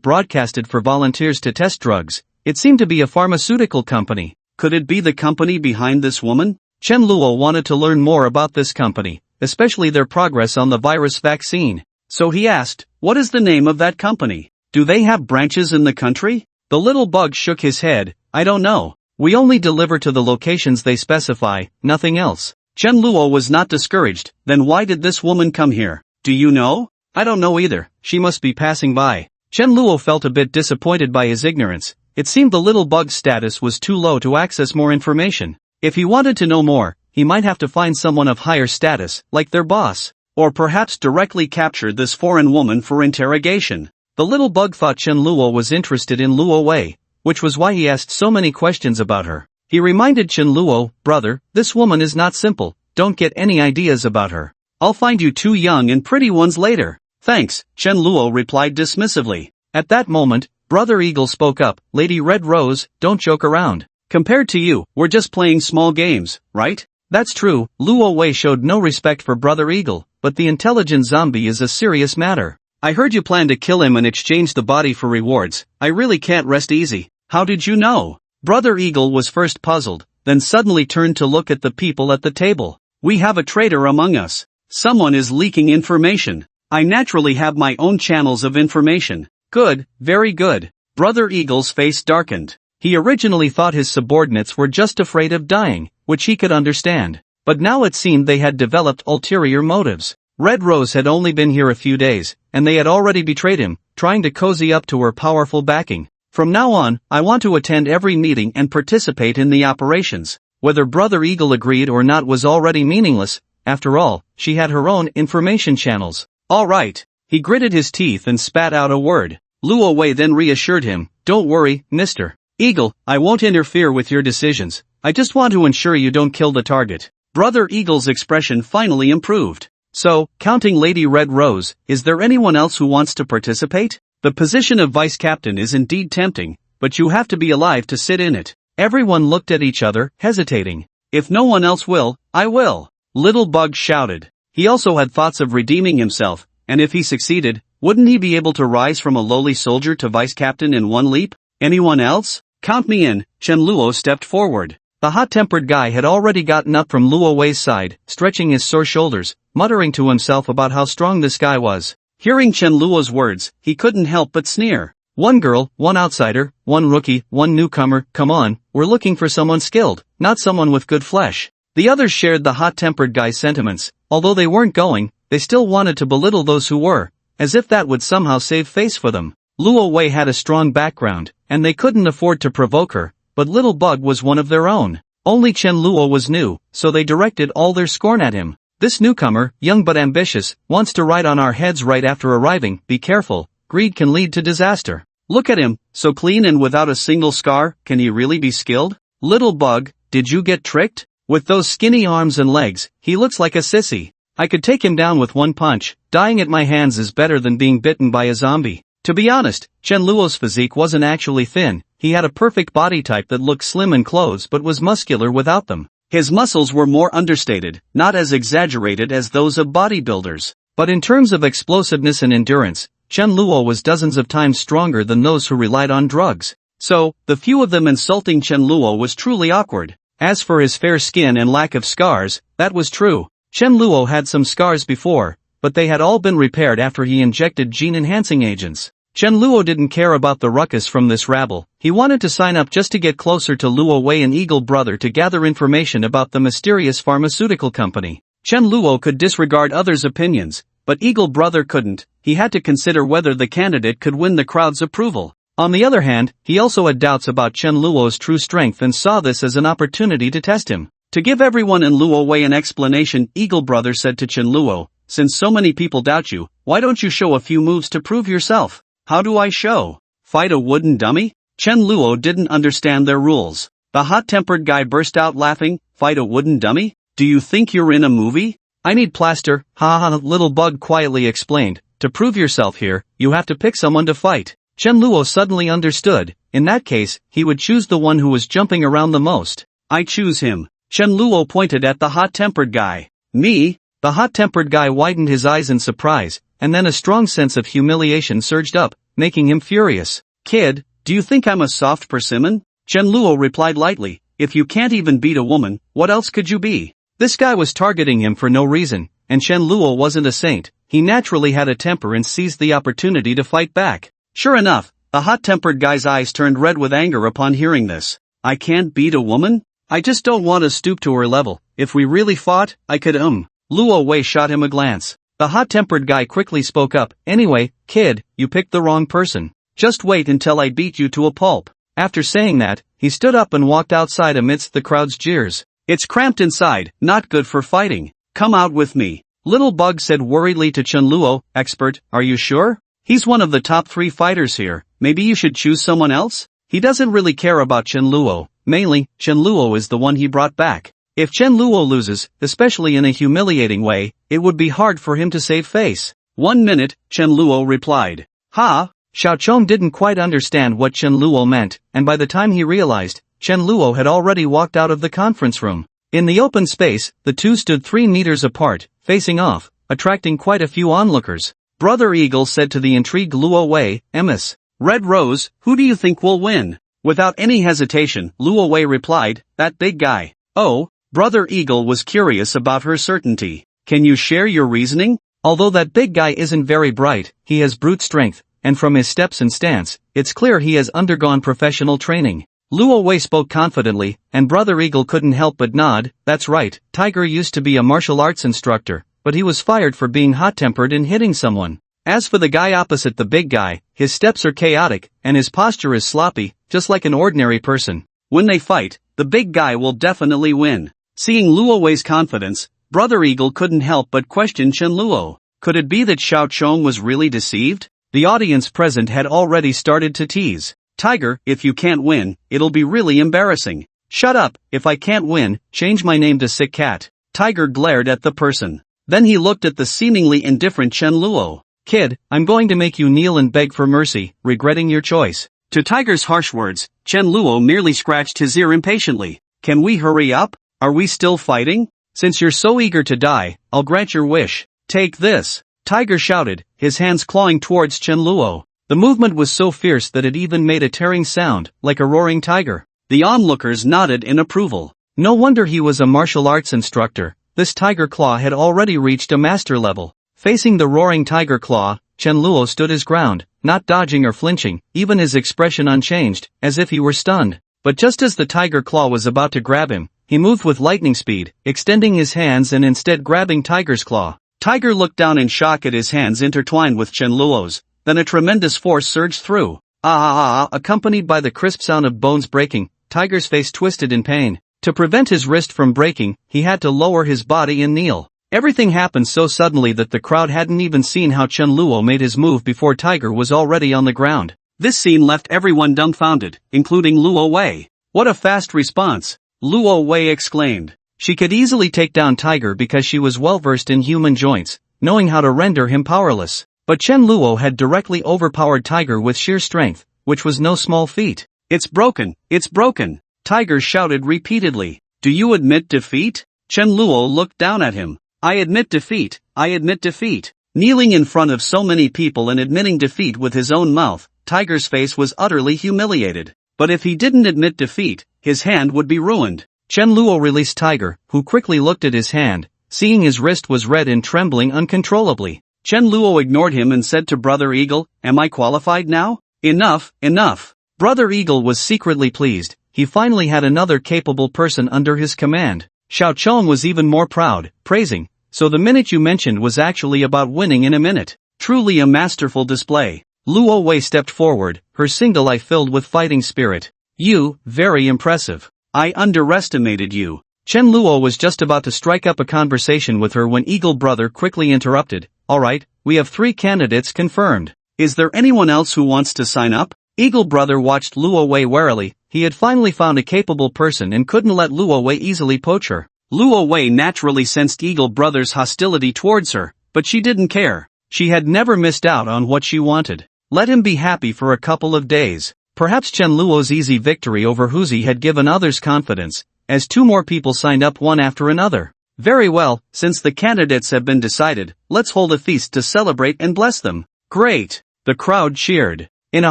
broadcasted for volunteers to test drugs. It seemed to be a pharmaceutical company. Could it be the company behind this woman? Chen Luo wanted to learn more about this company, especially their progress on the virus vaccine. So he asked, What is the name of that company? Do they have branches in the country? The little bug shook his head. I don't know. We only deliver to the locations they specify, nothing else. Chen Luo was not discouraged. Then why did this woman come here? Do you know? I don't know either. She must be passing by. Chen Luo felt a bit disappointed by his ignorance. It seemed the little bug's status was too low to access more information. If he wanted to know more, he might have to find someone of higher status, like their boss. Or perhaps directly capture this foreign woman for interrogation. The little bug thought Chen Luo was interested in Luo Wei, which was why he asked so many questions about her. He reminded Chen Luo, brother, this woman is not simple, don't get any ideas about her. I'll find you two young and pretty ones later. Thanks, Chen Luo replied dismissively. At that moment, Brother Eagle spoke up, Lady Red Rose, don't joke around. Compared to you, we're just playing small games, right? That's true, Luo Wei showed no respect for Brother Eagle, but the intelligent zombie is a serious matter. I heard you plan to kill him and exchange the body for rewards. I really can't rest easy. How did you know? Brother Eagle was first puzzled, then suddenly turned to look at the people at the table. We have a traitor among us. Someone is leaking information. I naturally have my own channels of information. Good, very good. Brother Eagle's face darkened. He originally thought his subordinates were just afraid of dying, which he could understand. But now it seemed they had developed ulterior motives. Red Rose had only been here a few days, and they had already betrayed him, trying to cozy up to her powerful backing. From now on, I want to attend every meeting and participate in the operations. Whether Brother Eagle agreed or not was already meaningless. After all, she had her own information channels. All right. He gritted his teeth and spat out a word. Luo Wei then reassured him, don't worry, Mr. Eagle, I won't interfere with your decisions. I just want to ensure you don't kill the target. Brother Eagle's expression finally improved. So, counting Lady Red Rose, is there anyone else who wants to participate? The position of vice captain is indeed tempting, but you have to be alive to sit in it. Everyone looked at each other, hesitating. If no one else will, I will. Little Bug shouted. He also had thoughts of redeeming himself, and if he succeeded, wouldn't he be able to rise from a lowly soldier to vice captain in one leap? Anyone else? Count me in. Chen Luo stepped forward. The hot-tempered guy had already gotten up from Luo Wei's side, stretching his sore shoulders, muttering to himself about how strong this guy was. Hearing Chen Luo's words, he couldn't help but sneer. One girl, one outsider, one rookie, one newcomer, come on, we're looking for someone skilled, not someone with good flesh. The others shared the hot-tempered guy's sentiments. Although they weren't going, they still wanted to belittle those who were, as if that would somehow save face for them. Luo Wei had a strong background, and they couldn't afford to provoke her, but Little Bug was one of their own. Only Chen Luo was new, so they directed all their scorn at him. This newcomer, young but ambitious, wants to ride on our heads right after arriving, be careful, greed can lead to disaster. Look at him, so clean and without a single scar, can he really be skilled? Little Bug, did you get tricked? With those skinny arms and legs, he looks like a sissy. I could take him down with one punch. Dying at my hands is better than being bitten by a zombie. To be honest, Chen Luo's physique wasn't actually thin. He had a perfect body type that looked slim in clothes but was muscular without them. His muscles were more understated, not as exaggerated as those of bodybuilders. But in terms of explosiveness and endurance, Chen Luo was dozens of times stronger than those who relied on drugs. So, the few of them insulting Chen Luo was truly awkward. As for his fair skin and lack of scars, that was true. Chen Luo had some scars before, but they had all been repaired after he injected gene-enhancing agents. Chen Luo didn't care about the ruckus from this rabble. He wanted to sign up just to get closer to Luo Wei and Eagle Brother to gather information about the mysterious pharmaceutical company. Chen Luo could disregard others' opinions, but Eagle Brother couldn't. He had to consider whether the candidate could win the crowd's approval. On the other hand, he also had doubts about Chen Luo's true strength and saw this as an opportunity to test him. To give everyone in Luo Wei an explanation, Eagle Brother said to Chen Luo, since so many people doubt you, why don't you show a few moves to prove yourself? How do I show? Fight a wooden dummy? Chen Luo didn't understand their rules. The hot-tempered guy burst out laughing, fight a wooden dummy? Do you think you're in a movie? I need plaster, ha ha, Little Bug quietly explained. To prove yourself here, you have to pick someone to fight. Chen Luo suddenly understood. In that case, he would choose the one who was jumping around the most. I choose him. Chen Luo pointed at the hot-tempered guy. Me? The hot-tempered guy widened his eyes in surprise, and then a strong sense of humiliation surged up, making him furious. Kid, do you think I'm a soft persimmon? Chen Luo replied lightly, if you can't even beat a woman, what else could you be? This guy was targeting him for no reason, and Chen Luo wasn't a saint. he naturally had a temper and seized the opportunity to fight back. Sure enough, the hot-tempered guy's eyes turned red with anger upon hearing this. I can't beat a woman? I just don't want to stoop to her level. If we really fought, I could Luo Wei shot him a glance. The hot-tempered guy quickly spoke up. Anyway, kid, you picked the wrong person. Just wait until I beat you to a pulp. After saying that, he stood up and walked outside amidst the crowd's jeers. It's cramped inside, not good for fighting. Come out with me. Little Bug said worriedly to Chen Luo. Expert, are you sure? He's one of the top 3 fighters here. Maybe you should choose someone else? He doesn't really care about Chen Luo. Mainly, Chen Luo is the one he brought back. If Chen Luo loses, especially in a humiliating way, it would be hard for him to save face. 1 minute, Chen Luo replied. Ha! Xiao Chong didn't quite understand what Chen Luo meant, and by the time he realized, Chen Luo had already walked out of the conference room. In the open space, the two stood 3 meters apart, facing off, attracting quite a few onlookers. Brother Eagle said to the intrigued Luo Wei, Ms. Red Rose, who do you think will win? Without any hesitation, Luo Wei replied, that big guy. Oh, Brother Eagle was curious about her certainty. Can you share your reasoning? Although that big guy isn't very bright, he has brute strength, and from his steps and stance, it's clear he has undergone professional training. Luo Wei spoke confidently, and Brother Eagle couldn't help but nod. That's right, Tiger used to be a martial arts instructor, but he was fired for being hot-tempered and hitting someone. As for the guy opposite the big guy, his steps are chaotic, and his posture is sloppy, just like an ordinary person. When they fight, the big guy will definitely win. Seeing Luo Wei's confidence, Brother Eagle couldn't help but question Chen Luo. Could it be that Xiao Chong was really deceived? The audience present had already started to tease. Tiger, if you can't win, it'll be really embarrassing. Shut up, if I can't win, change my name to Sick Cat. Tiger glared at the person. Then he looked at the seemingly indifferent Chen Luo. Kid, I'm going to make you kneel and beg for mercy, regretting your choice. To Tiger's harsh words, Chen Luo merely scratched his ear impatiently. Can we hurry up? Are we still fighting? Since you're so eager to die, I'll grant your wish. Take this. Tiger shouted, his hands clawing towards Chen Luo. The movement was so fierce that it even made a tearing sound, like a roaring tiger. The onlookers nodded in approval. No wonder he was a martial arts instructor. This tiger claw had already reached a master level. Facing the roaring tiger claw, Chen Luo stood his ground, not dodging or flinching, even his expression unchanged, as if he were stunned. But just as the tiger claw was about to grab him, he moved with lightning speed, extending his hands and instead grabbing Tiger's claw. Tiger looked down in shock at his hands intertwined with Chen Luo's, then a tremendous force surged through. Accompanied by the crisp sound of bones breaking, Tiger's face twisted in pain. To prevent his wrist from breaking, he had to lower his body and kneel. Everything happened so suddenly that the crowd hadn't even seen how Chen Luo made his move before Tiger was already on the ground. This scene left everyone dumbfounded, including Luo Wei. What a fast response! Luo Wei exclaimed. She could easily take down Tiger because she was well versed in human joints, knowing how to render him powerless. But Chen Luo had directly overpowered Tiger with sheer strength, which was no small feat. It's broken! It's broken! Tiger shouted repeatedly. Do you admit defeat? Chen Luo looked down at him. I admit defeat, I admit defeat. Kneeling in front of so many people and admitting defeat with his own mouth, Tiger's face was utterly humiliated. But if he didn't admit defeat, his hand would be ruined. Chen Luo released Tiger, who quickly looked at his hand, seeing his wrist was red and trembling uncontrollably. Chen Luo ignored him and said to Brother Eagle, Am I qualified now? Enough, enough. Brother Eagle was secretly pleased. He finally had another capable person under his command. Xiao Chong was even more proud, praising, so the minute you mentioned was actually about winning in a minute. Truly a masterful display. Luo Wei stepped forward, her single eye filled with fighting spirit. You, very impressive. I underestimated you. Chen Luo was just about to strike up a conversation with her when Eagle Brother quickly interrupted. Alright, we have 3 candidates confirmed. Is there anyone else who wants to sign up? Eagle Brother watched Luo Wei warily. He had finally found a capable person and couldn't let Luo Wei easily poach her. Luo Wei naturally sensed Eagle Brother's hostility towards her, but she didn't care. She had never missed out on what she wanted. Let him be happy for a couple of days. Perhaps Chen Luo's easy victory over Huzi had given others confidence, as 2 more people signed up one after another. Very well, since the candidates have been decided, let's hold a feast to celebrate and bless them. Great! The crowd cheered. In a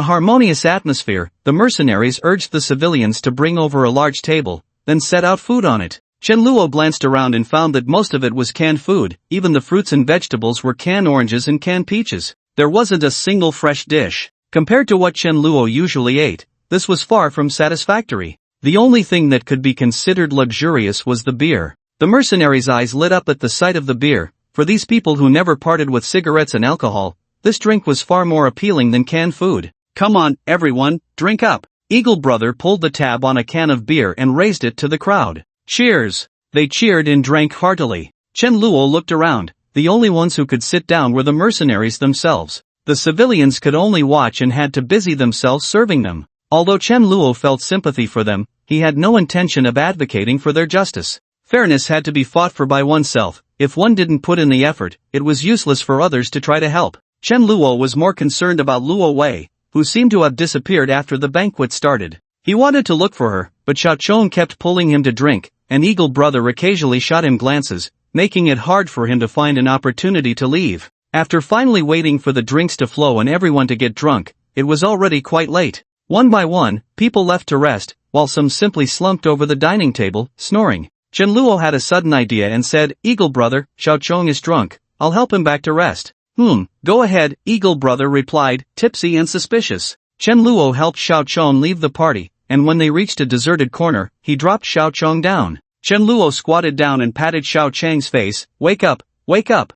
harmonious atmosphere, the mercenaries urged the civilians to bring over a large table, then set out food on it. Chen Luo glanced around and found that most of it was canned food, even the fruits and vegetables were canned oranges and canned peaches. There wasn't a single fresh dish. Compared to what Chen Luo usually ate, this was far from satisfactory. The only thing that could be considered luxurious was the beer. The mercenaries' eyes lit up at the sight of the beer. For these people who never parted with cigarettes and alcohol, this drink was far more appealing than canned food. Come on, everyone, drink up. Eagle Brother pulled the tab on a can of beer and raised it to the crowd. Cheers! They cheered and drank heartily. Chen Luo looked around. The only ones who could sit down were the mercenaries themselves. The civilians could only watch and had to busy themselves serving them. Although Chen Luo felt sympathy for them, he had no intention of advocating for their justice. Fairness had to be fought for by oneself. If one didn't put in the effort, it was useless for others to try to help. Chen Luo was more concerned about Luo Wei, who seemed to have disappeared after the banquet started. He wanted to look for her, but Xiao Chong kept pulling him to drink, and Eagle Brother occasionally shot him glances, making it hard for him to find an opportunity to leave. After finally waiting for the drinks to flow and everyone to get drunk, it was already quite late. One by one, people left to rest, while some simply slumped over the dining table, snoring. Chen Luo had a sudden idea and said, Eagle Brother, Xiao Chong is drunk, I'll help him back to rest. Go ahead, Eagle Brother replied, tipsy and suspicious. Chen Luo helped Xiao Chong leave the party, and when they reached a deserted corner, he dropped Xiao Chong down. Chen Luo squatted down and patted Xiao Chang's face. Wake up, wake up.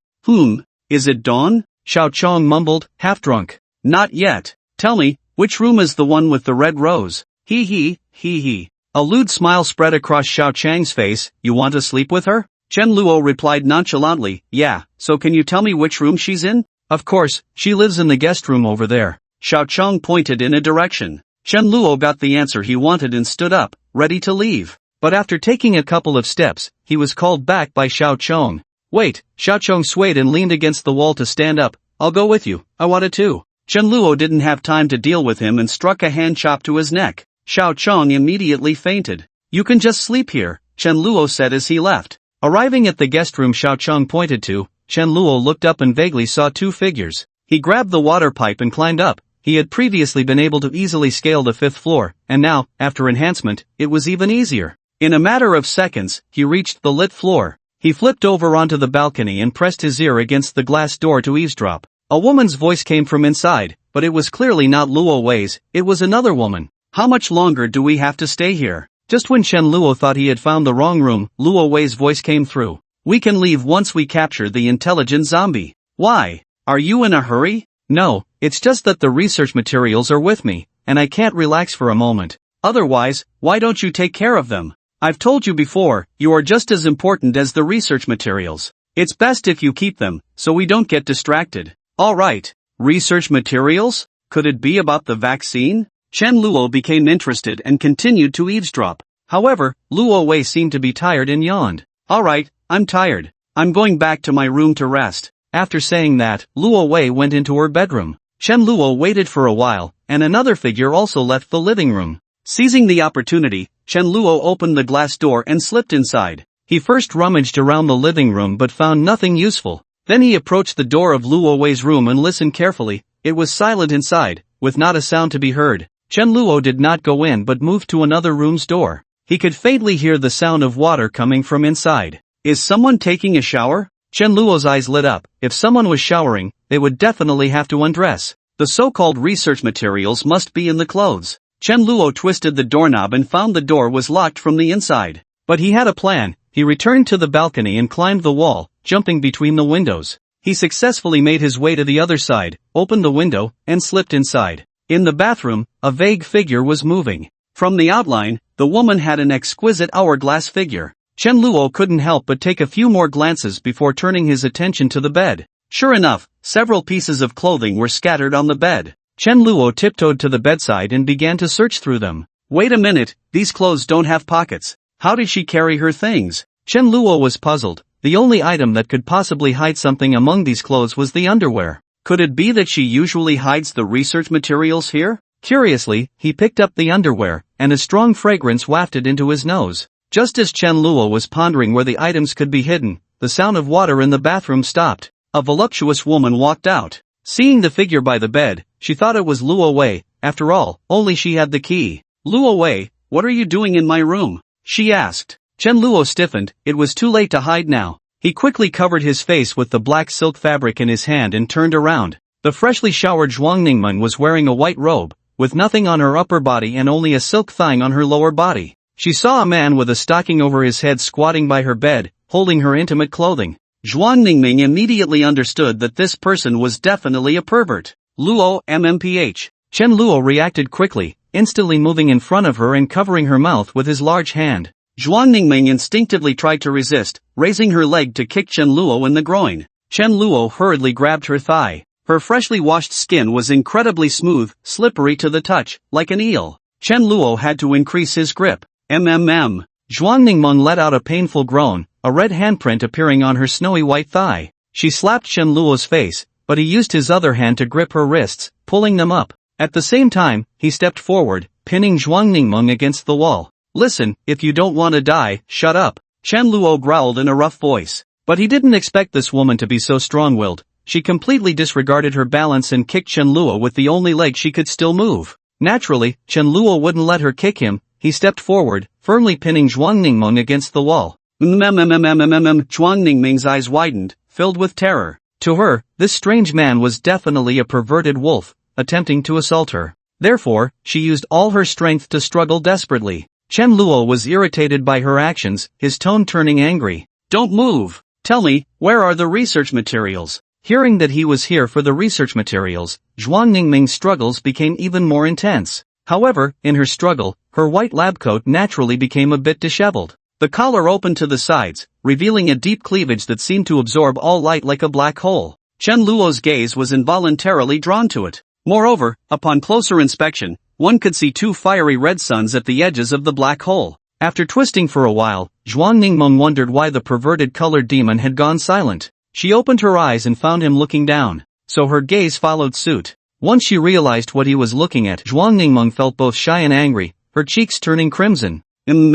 Is it dawn? Xiao Chong mumbled, half drunk. Not yet. Tell me, which room is the one with the red rose? Hee hee. A lewd smile spread across Xiao Chang's face. You want to sleep with her? Chen Luo replied nonchalantly, yeah, so can you tell me which room she's in? Of course, she lives in the guest room over there. Xiao Chong pointed in a direction. Chen Luo got the answer he wanted and stood up, ready to leave. But after taking a couple of steps, he was called back by Xiao Chong. Wait, Xiao Chong swayed and leaned against the wall to stand up. I'll go with you, I wanted to. Chen Luo didn't have time to deal with him and struck a hand chop to his neck. Xiao Chong immediately fainted. You can just sleep here, Chen Luo said as he left. Arriving at the guest room Xiao Chong pointed to, Chen Luo looked up and vaguely saw two figures. He grabbed the water pipe and climbed up. He had previously been able to easily scale the 5th floor, and now, after enhancement, it was even easier. In a matter of seconds, he reached the lit floor. He flipped over onto the balcony and pressed his ear against the glass door to eavesdrop. A woman's voice came from inside, but it was clearly not Luo Wei's, it was another woman. How much longer do we have to stay here? Just when Chen Luo thought he had found the wrong room, Luo Wei's voice came through. We can leave once we capture the intelligent zombie. Why? Are you in a hurry? No, it's just that the research materials are with me, and I can't relax for a moment. Otherwise, why don't you take care of them? I've told you before, you are just as important as the research materials. It's best if you keep them, so we don't get distracted. Alright. Research materials? Could it be about the vaccine? Chen Luo became interested and continued to eavesdrop. However, Luo Wei seemed to be tired and yawned. Alright, I'm tired. I'm going back to my room to rest. After saying that, Luo Wei went into her bedroom. Chen Luo waited for a while, and another figure also left the living room. Seizing the opportunity, Chen Luo opened the glass door and slipped inside. He first rummaged around the living room but found nothing useful. Then he approached the door of Luo Wei's room and listened carefully. It was silent inside, with not a sound to be heard. Chen Luo did not go in but moved to another room's door. He could faintly hear the sound of water coming from inside. Is someone taking a shower? Chen Luo's eyes lit up. If someone was showering, they would definitely have to undress. The so-called research materials must be in the clothes. Chen Luo twisted the doorknob and found the door was locked from the inside. But he had a plan. He returned to the balcony and climbed the wall, jumping between the windows. He successfully made his way to the other side, opened the window, and slipped inside. In the bathroom, a vague figure was moving. From the outline, the woman had an exquisite hourglass figure. Chen Luo couldn't help but take a few more glances before turning his attention to the bed. Sure enough, several pieces of clothing were scattered on the bed. Chen Luo tiptoed to the bedside and began to search through them. Wait a minute, these clothes don't have pockets. How did she carry her things? Chen Luo was puzzled. The only item that could possibly hide something among these clothes was the underwear. Could it be that she usually hides the research materials here? Curiously, he picked up the underwear, and a strong fragrance wafted into his nose. Just as Chen Luo was pondering where the items could be hidden, the sound of water in the bathroom stopped. A voluptuous woman walked out. Seeing the figure by the bed, she thought it was Luo Wei. After all, only she had the key. Luo Wei, what are you doing in my room? She asked. Chen Luo stiffened. It was too late to hide now. He quickly covered his face with the black silk fabric in his hand and turned around. The freshly showered Zhuang Ningmen was wearing a white robe, with nothing on her upper body and only a silk thong on her lower body. She saw a man with a stocking over his head squatting by her bed, holding her intimate clothing. Zhuang Ningming immediately understood that this person was definitely a pervert. Luo MMPH. Chen Luo reacted quickly, instantly moving in front of her and covering her mouth with his large hand. Zhuang Ningming instinctively tried to resist, raising her leg to kick Chen Luo in the groin. Chen Luo hurriedly grabbed her thigh. Her freshly washed skin was incredibly smooth, slippery to the touch, like an eel. Chen Luo had to increase his grip. Zhuang Ningmeng let out a painful groan, a red handprint appearing on her snowy white thigh. She slapped Chen Luo's face, but he used his other hand to grip her wrists, pulling them up. At the same time, he stepped forward, pinning Zhuang Ningmeng against the wall. Listen, if you don't want to die, shut up. Chen Luo growled in a rough voice. But he didn't expect this woman to be so strong-willed. She completely disregarded her balance and kicked Chen Luo with the only leg she could still move. Naturally, Chen Luo wouldn't let her kick him. He stepped forward, firmly pinning Zhuang Ningmeng against the wall. Zhuang Ningmeng's eyes widened, filled with terror. To her, this strange man was definitely a perverted wolf, attempting to assault her. Therefore, she used all her strength to struggle desperately. Chen Luo was irritated by her actions, his tone turning angry. Don't move. Tell me, where are the research materials? Hearing that he was here for the research materials, Zhuang Ningmeng's struggles became even more intense. However, in her struggle, her white lab coat naturally became a bit disheveled. The collar opened to the sides, revealing a deep cleavage that seemed to absorb all light like a black hole. Chen Luo's gaze was involuntarily drawn to it. Moreover, upon closer inspection, one could see two fiery red suns at the edges of the black hole. After twisting for a while, Zhuang Ningmeng wondered why the perverted colored demon had gone silent. She opened her eyes and found him looking down, so her gaze followed suit. Once she realized what he was looking at, Zhuang Ningmeng felt both shy and angry, her cheeks turning crimson. In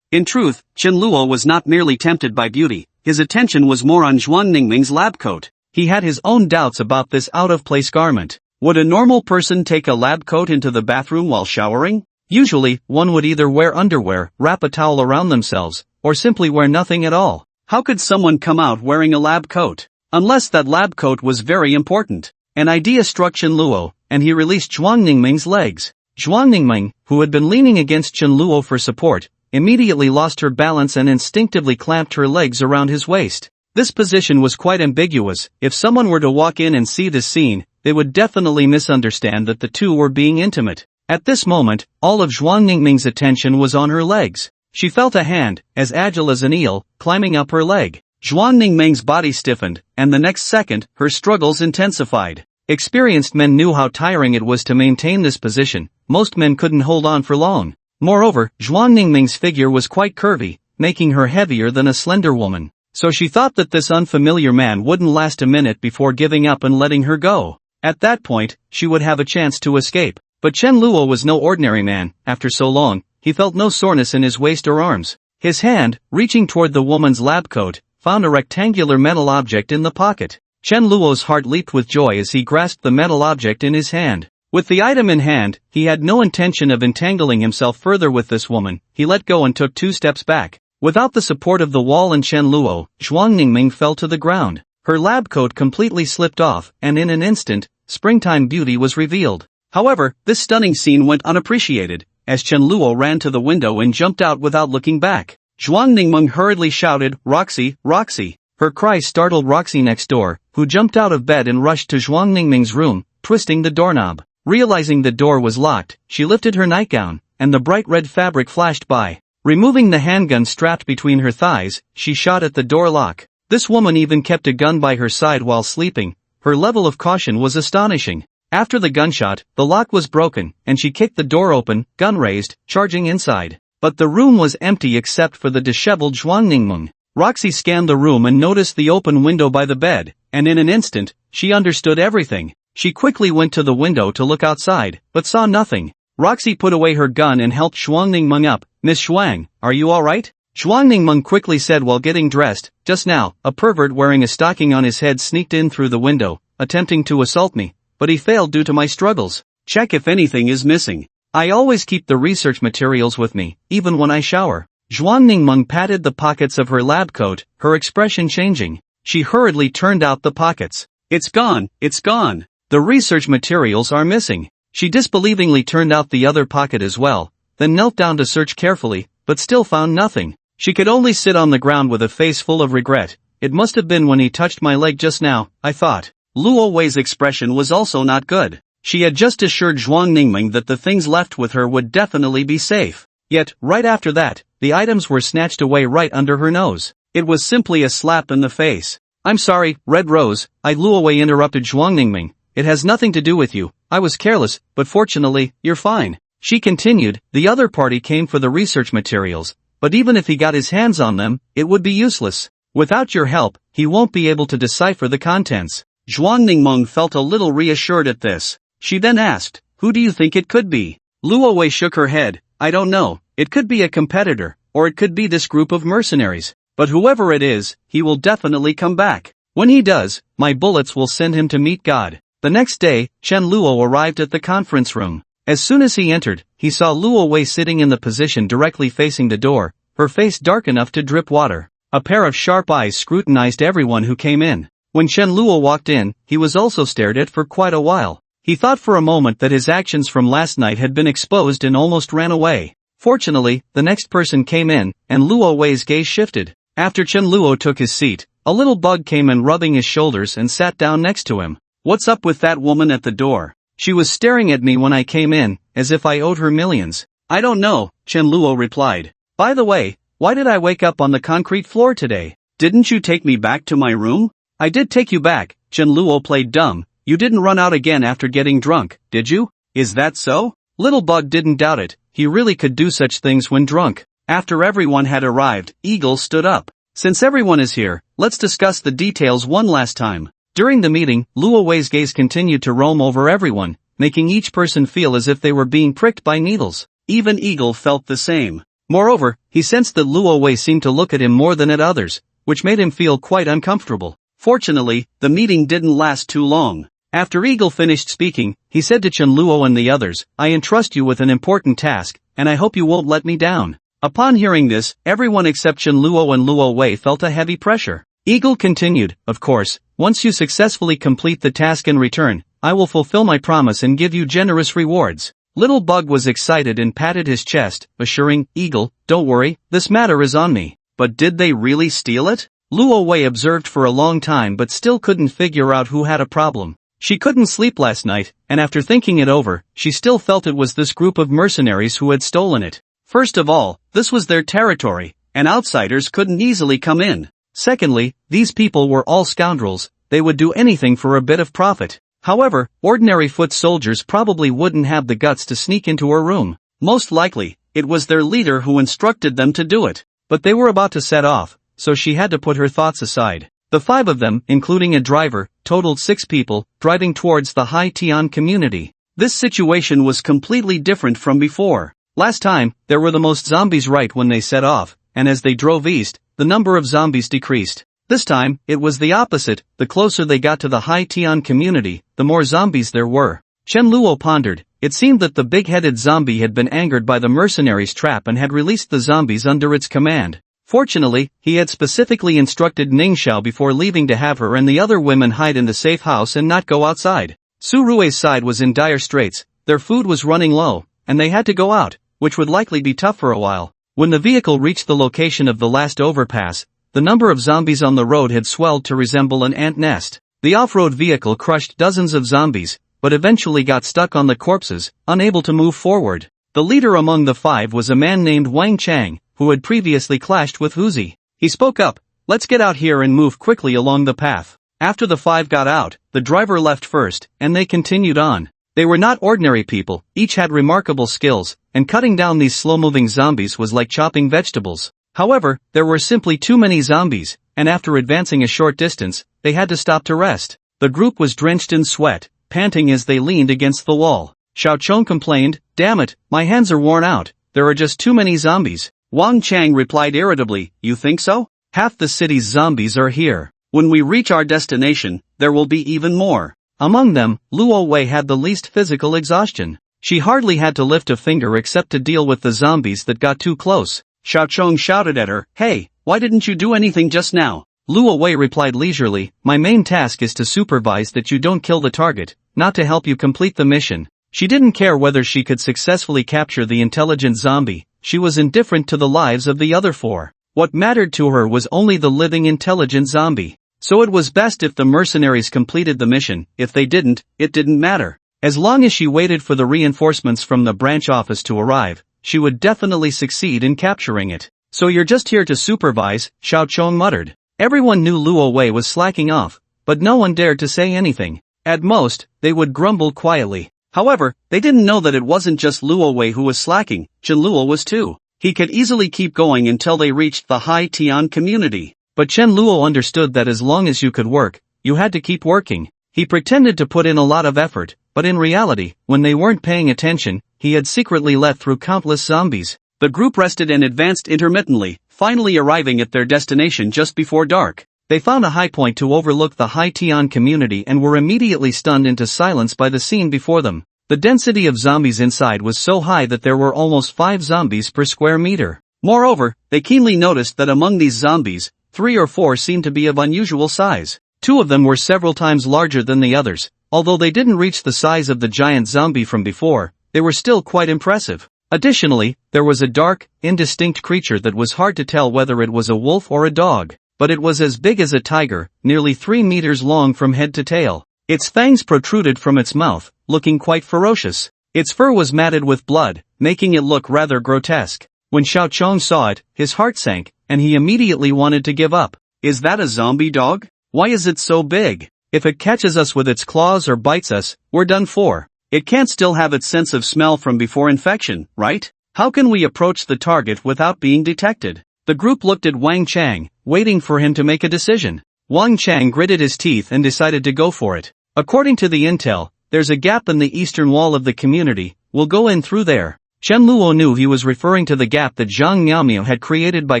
truth, Chen Luo was not merely tempted by beauty, his attention was more on Zhuang Ningmeng's lab coat. He had his own doubts about this out-of-place garment. Would a normal person take a lab coat into the bathroom while showering? Usually, one would either wear underwear, wrap a towel around themselves, or simply wear nothing at all. How could someone come out wearing a lab coat? Unless that lab coat was very important. An idea struck Chen Luo, and he released Zhuang Ningmeng's legs. Zhuang Ningmeng, who had been leaning against Chen Luo for support, immediately lost her balance and instinctively clamped her legs around his waist. This position was quite ambiguous. If someone were to walk in and see this scene, they would definitely misunderstand that the two were being intimate. At this moment, all of Zhuang Ningmeng's attention was on her legs. She felt a hand, as agile as an eel, climbing up her leg. Zhuang Ningmeng's body stiffened, and the next second, her struggles intensified. Experienced men knew how tiring it was to maintain this position. Most men couldn't hold on for long. Moreover, Zhuang Ningmeng's figure was quite curvy, making her heavier than a slender woman. So she thought that this unfamiliar man wouldn't last a minute before giving up and letting her go. At that point, she would have a chance to escape. But Chen Luo was no ordinary man. After so long, he felt no soreness in his waist or arms. His hand, reaching toward the woman's lab coat, found a rectangular metal object in the pocket. Chen Luo's heart leaped with joy as he grasped the metal object in his hand. With the item in hand, he had no intention of entangling himself further with this woman. He let go and took 2 steps back. Without the support of the wall and Chen Luo, Zhuang Ningmeng fell to the ground. Her lab coat completely slipped off, and in an instant, springtime beauty was revealed. However, this stunning scene went unappreciated, as Chen Luo ran to the window and jumped out without looking back. Zhuang Ningmeng hurriedly shouted, "Roxy, Roxy!" Her cry startled Roxy next door, who jumped out of bed and rushed to Zhuang Ningmeng's room, twisting the doorknob. Realizing the door was locked, she lifted her nightgown, and the bright red fabric flashed by. Removing the handgun strapped between her thighs, she shot at the door lock. This woman even kept a gun by her side while sleeping. Her level of caution was astonishing. After the gunshot, the lock was broken, and she kicked the door open, gun raised, charging inside. But the room was empty except for the disheveled Zhuang Ningmeng. Roxy scanned the room and noticed the open window by the bed, and in an instant, she understood everything. She quickly went to the window to look outside, but saw nothing. Roxy put away her gun and helped Zhuang Ningmeng up. "Miss Zhuang, are you alright?" Zhuang Ningmeng quickly said while getting dressed. "Just now, a pervert wearing a stocking on his head sneaked in through the window, attempting to assault me, but he failed due to my struggles. Check if anything is missing. I always keep the research materials with me, even when I shower." Zhuang Ningmeng patted the pockets of her lab coat, her expression changing. She hurriedly turned out the pockets. It's gone, it's gone. The research materials are missing. She disbelievingly turned out the other pocket as well, then knelt down to search carefully, but still found nothing. She could only sit on the ground with a face full of regret. It must have been when he touched my leg just now, I thought. Luo Wei's expression was also not good. She had just assured Zhuang Ningmeng that the things left with her would definitely be safe. Yet, right after that, the items were snatched away right under her nose. It was simply a slap in the face. I'm sorry, Red Rose, Luo Wei interrupted Zhuang Ningmeng. It has nothing to do with you. I was careless, but fortunately, you're fine. She continued, the other party came for the research materials, but even if he got his hands on them, it would be useless. Without your help, he won't be able to decipher the contents. Zhuang Ningmeng felt a little reassured at this. She then asked, who do you think it could be? Luo Wei shook her head. I don't know. It could be a competitor, or it could be this group of mercenaries. But whoever it is, he will definitely come back. When he does, my bullets will send him to meet God. The next day, Chen Luo arrived at the conference room. As soon as he entered, he saw Luo Wei sitting in the position directly facing the door, her face dark enough to drip water. A pair of sharp eyes scrutinized everyone who came in. When Chen Luo walked in, he was also stared at for quite a while. He thought for a moment that his actions from last night had been exposed and almost ran away. Fortunately, the next person came in, and Luo Wei's gaze shifted. After Chen Luo took his seat, a little bug came in rubbing his shoulders and sat down next to him. What's up with that woman at the door? She was staring at me when I came in, as if I owed her millions. I don't know, Chen Luo replied. By the way, why did I wake up on the concrete floor today? Didn't you take me back to my room? I did take you back, Chen Luo played dumb. You didn't run out again after getting drunk, did you? Is that so? Little Bug didn't doubt it, he really could do such things when drunk. After everyone had arrived, Eagle stood up. Since everyone is here, let's discuss the details one last time. During the meeting, Luo Wei's gaze continued to roam over everyone, making each person feel as if they were being pricked by needles. Even Eagle felt the same. Moreover, he sensed that Luo Wei seemed to look at him more than at others, which made him feel quite uncomfortable. Fortunately, the meeting didn't last too long. After Eagle finished speaking, he said to Chen Luo and the others, I entrust you with an important task, and I hope you won't let me down. Upon hearing this, everyone except Chen Luo and Luo Wei felt a heavy pressure. Eagle continued, of course, once you successfully complete the task in return, I will fulfill my promise and give you generous rewards. Little Bug was excited and patted his chest, assuring, Eagle, don't worry, this matter is on me. But did they really steal it? Luo Wei observed for a long time but still couldn't figure out who had a problem. She couldn't sleep last night, and after thinking it over, she still felt it was this group of mercenaries who had stolen it. First of all, this was their territory, and outsiders couldn't easily come in. Secondly, these people were all scoundrels, they would do anything for a bit of profit. However, ordinary foot soldiers probably wouldn't have the guts to sneak into her room. Most likely, it was their leader who instructed them to do it. But they were about to set off, so she had to put her thoughts aside. The 5 of them, including a driver, totaled 6 people, driving towards the Hai Tian community. This situation was completely different from before. Last time, there were the most zombies right when they set off, and as they drove east, the number of zombies decreased. This time, it was the opposite, the closer they got to the Hai Tian community, the more zombies there were. Chen Luo pondered, it seemed that the big-headed zombie had been angered by the mercenaries' trap and had released the zombies under its command. Fortunately, he had specifically instructed Ningxiao before leaving to have her and the other women hide in the safe house and not go outside. Su Rui's side was in dire straits, their food was running low, and they had to go out, which would likely be tough for a while. When the vehicle reached the location of the last overpass, the number of zombies on the road had swelled to resemble an ant nest. The off-road vehicle crushed dozens of zombies, but eventually got stuck on the corpses, unable to move forward. The leader among the 5 was a man named Wang Chang, who had previously clashed with Huzi. He spoke up, let's get out here and move quickly along the path. After the 5 got out, the driver left first, and they continued on. They were not ordinary people, each had remarkable skills, and cutting down these slow-moving zombies was like chopping vegetables. However, there were simply too many zombies, and after advancing a short distance, they had to stop to rest. The group was drenched in sweat, panting as they leaned against the wall. Xiao Chong complained, damn it, my hands are worn out, there are just too many zombies. Wang Chang replied irritably, you think so? Half the city's zombies are here. When we reach our destination, there will be even more. Among them, Luo Wei had the least physical exhaustion. She hardly had to lift a finger except to deal with the zombies that got too close. Xiaochong shouted at her, "Hey, why didn't you do anything just now?" Luo Wei replied leisurely, "My main task is to supervise that you don't kill the target, not to help you complete the mission." She didn't care whether she could successfully capture the intelligent zombie, she was indifferent to the lives of the other four. What mattered to her was only the living intelligent zombie. So it was best if the mercenaries completed the mission, if they didn't, it didn't matter. As long as she waited for the reinforcements from the branch office to arrive, she would definitely succeed in capturing it. "So you're just here to supervise," Xiaochong muttered. Everyone knew Luo Wei was slacking off, but no one dared to say anything. At most, they would grumble quietly. However, they didn't know that it wasn't just Luo Wei who was slacking, Chen Luo was too. He could easily keep going until they reached the Hai Tian community. But Chen Luo understood that as long as you could work, you had to keep working. He pretended to put in a lot of effort, but in reality, when they weren't paying attention, he had secretly let through countless zombies. The group rested and advanced intermittently, finally arriving at their destination just before dark. They found a high point to overlook the Hai Tian community and were immediately stunned into silence by the scene before them. The density of zombies inside was so high that there were almost 5 zombies per square meter. Moreover, they keenly noticed that among these zombies, 3 or 4 seemed to be of unusual size. 2 of them were several times larger than the others. Although they didn't reach the size of the giant zombie from before, they were still quite impressive. Additionally, there was a dark, indistinct creature that was hard to tell whether it was a wolf or a dog. But it was as big as a tiger, nearly 3 meters long from head to tail. Its fangs protruded from its mouth, looking quite ferocious. Its fur was matted with blood, making it look rather grotesque. When Xiaochong saw it, his heart sank, and he immediately wanted to give up. "Is that a zombie dog? Why is it so big? If it catches us with its claws or bites us, we're done for. It can't still have its sense of smell from before infection, right? How can we approach the target without being detected?" The group looked at Wang Chang, waiting for him to make a decision. Wang Chang gritted his teeth and decided to go for it. "According to the intel, there's a gap in the eastern wall of the community, we'll go in through there." Chen Luo knew he was referring to the gap that Zhang Miaomio had created by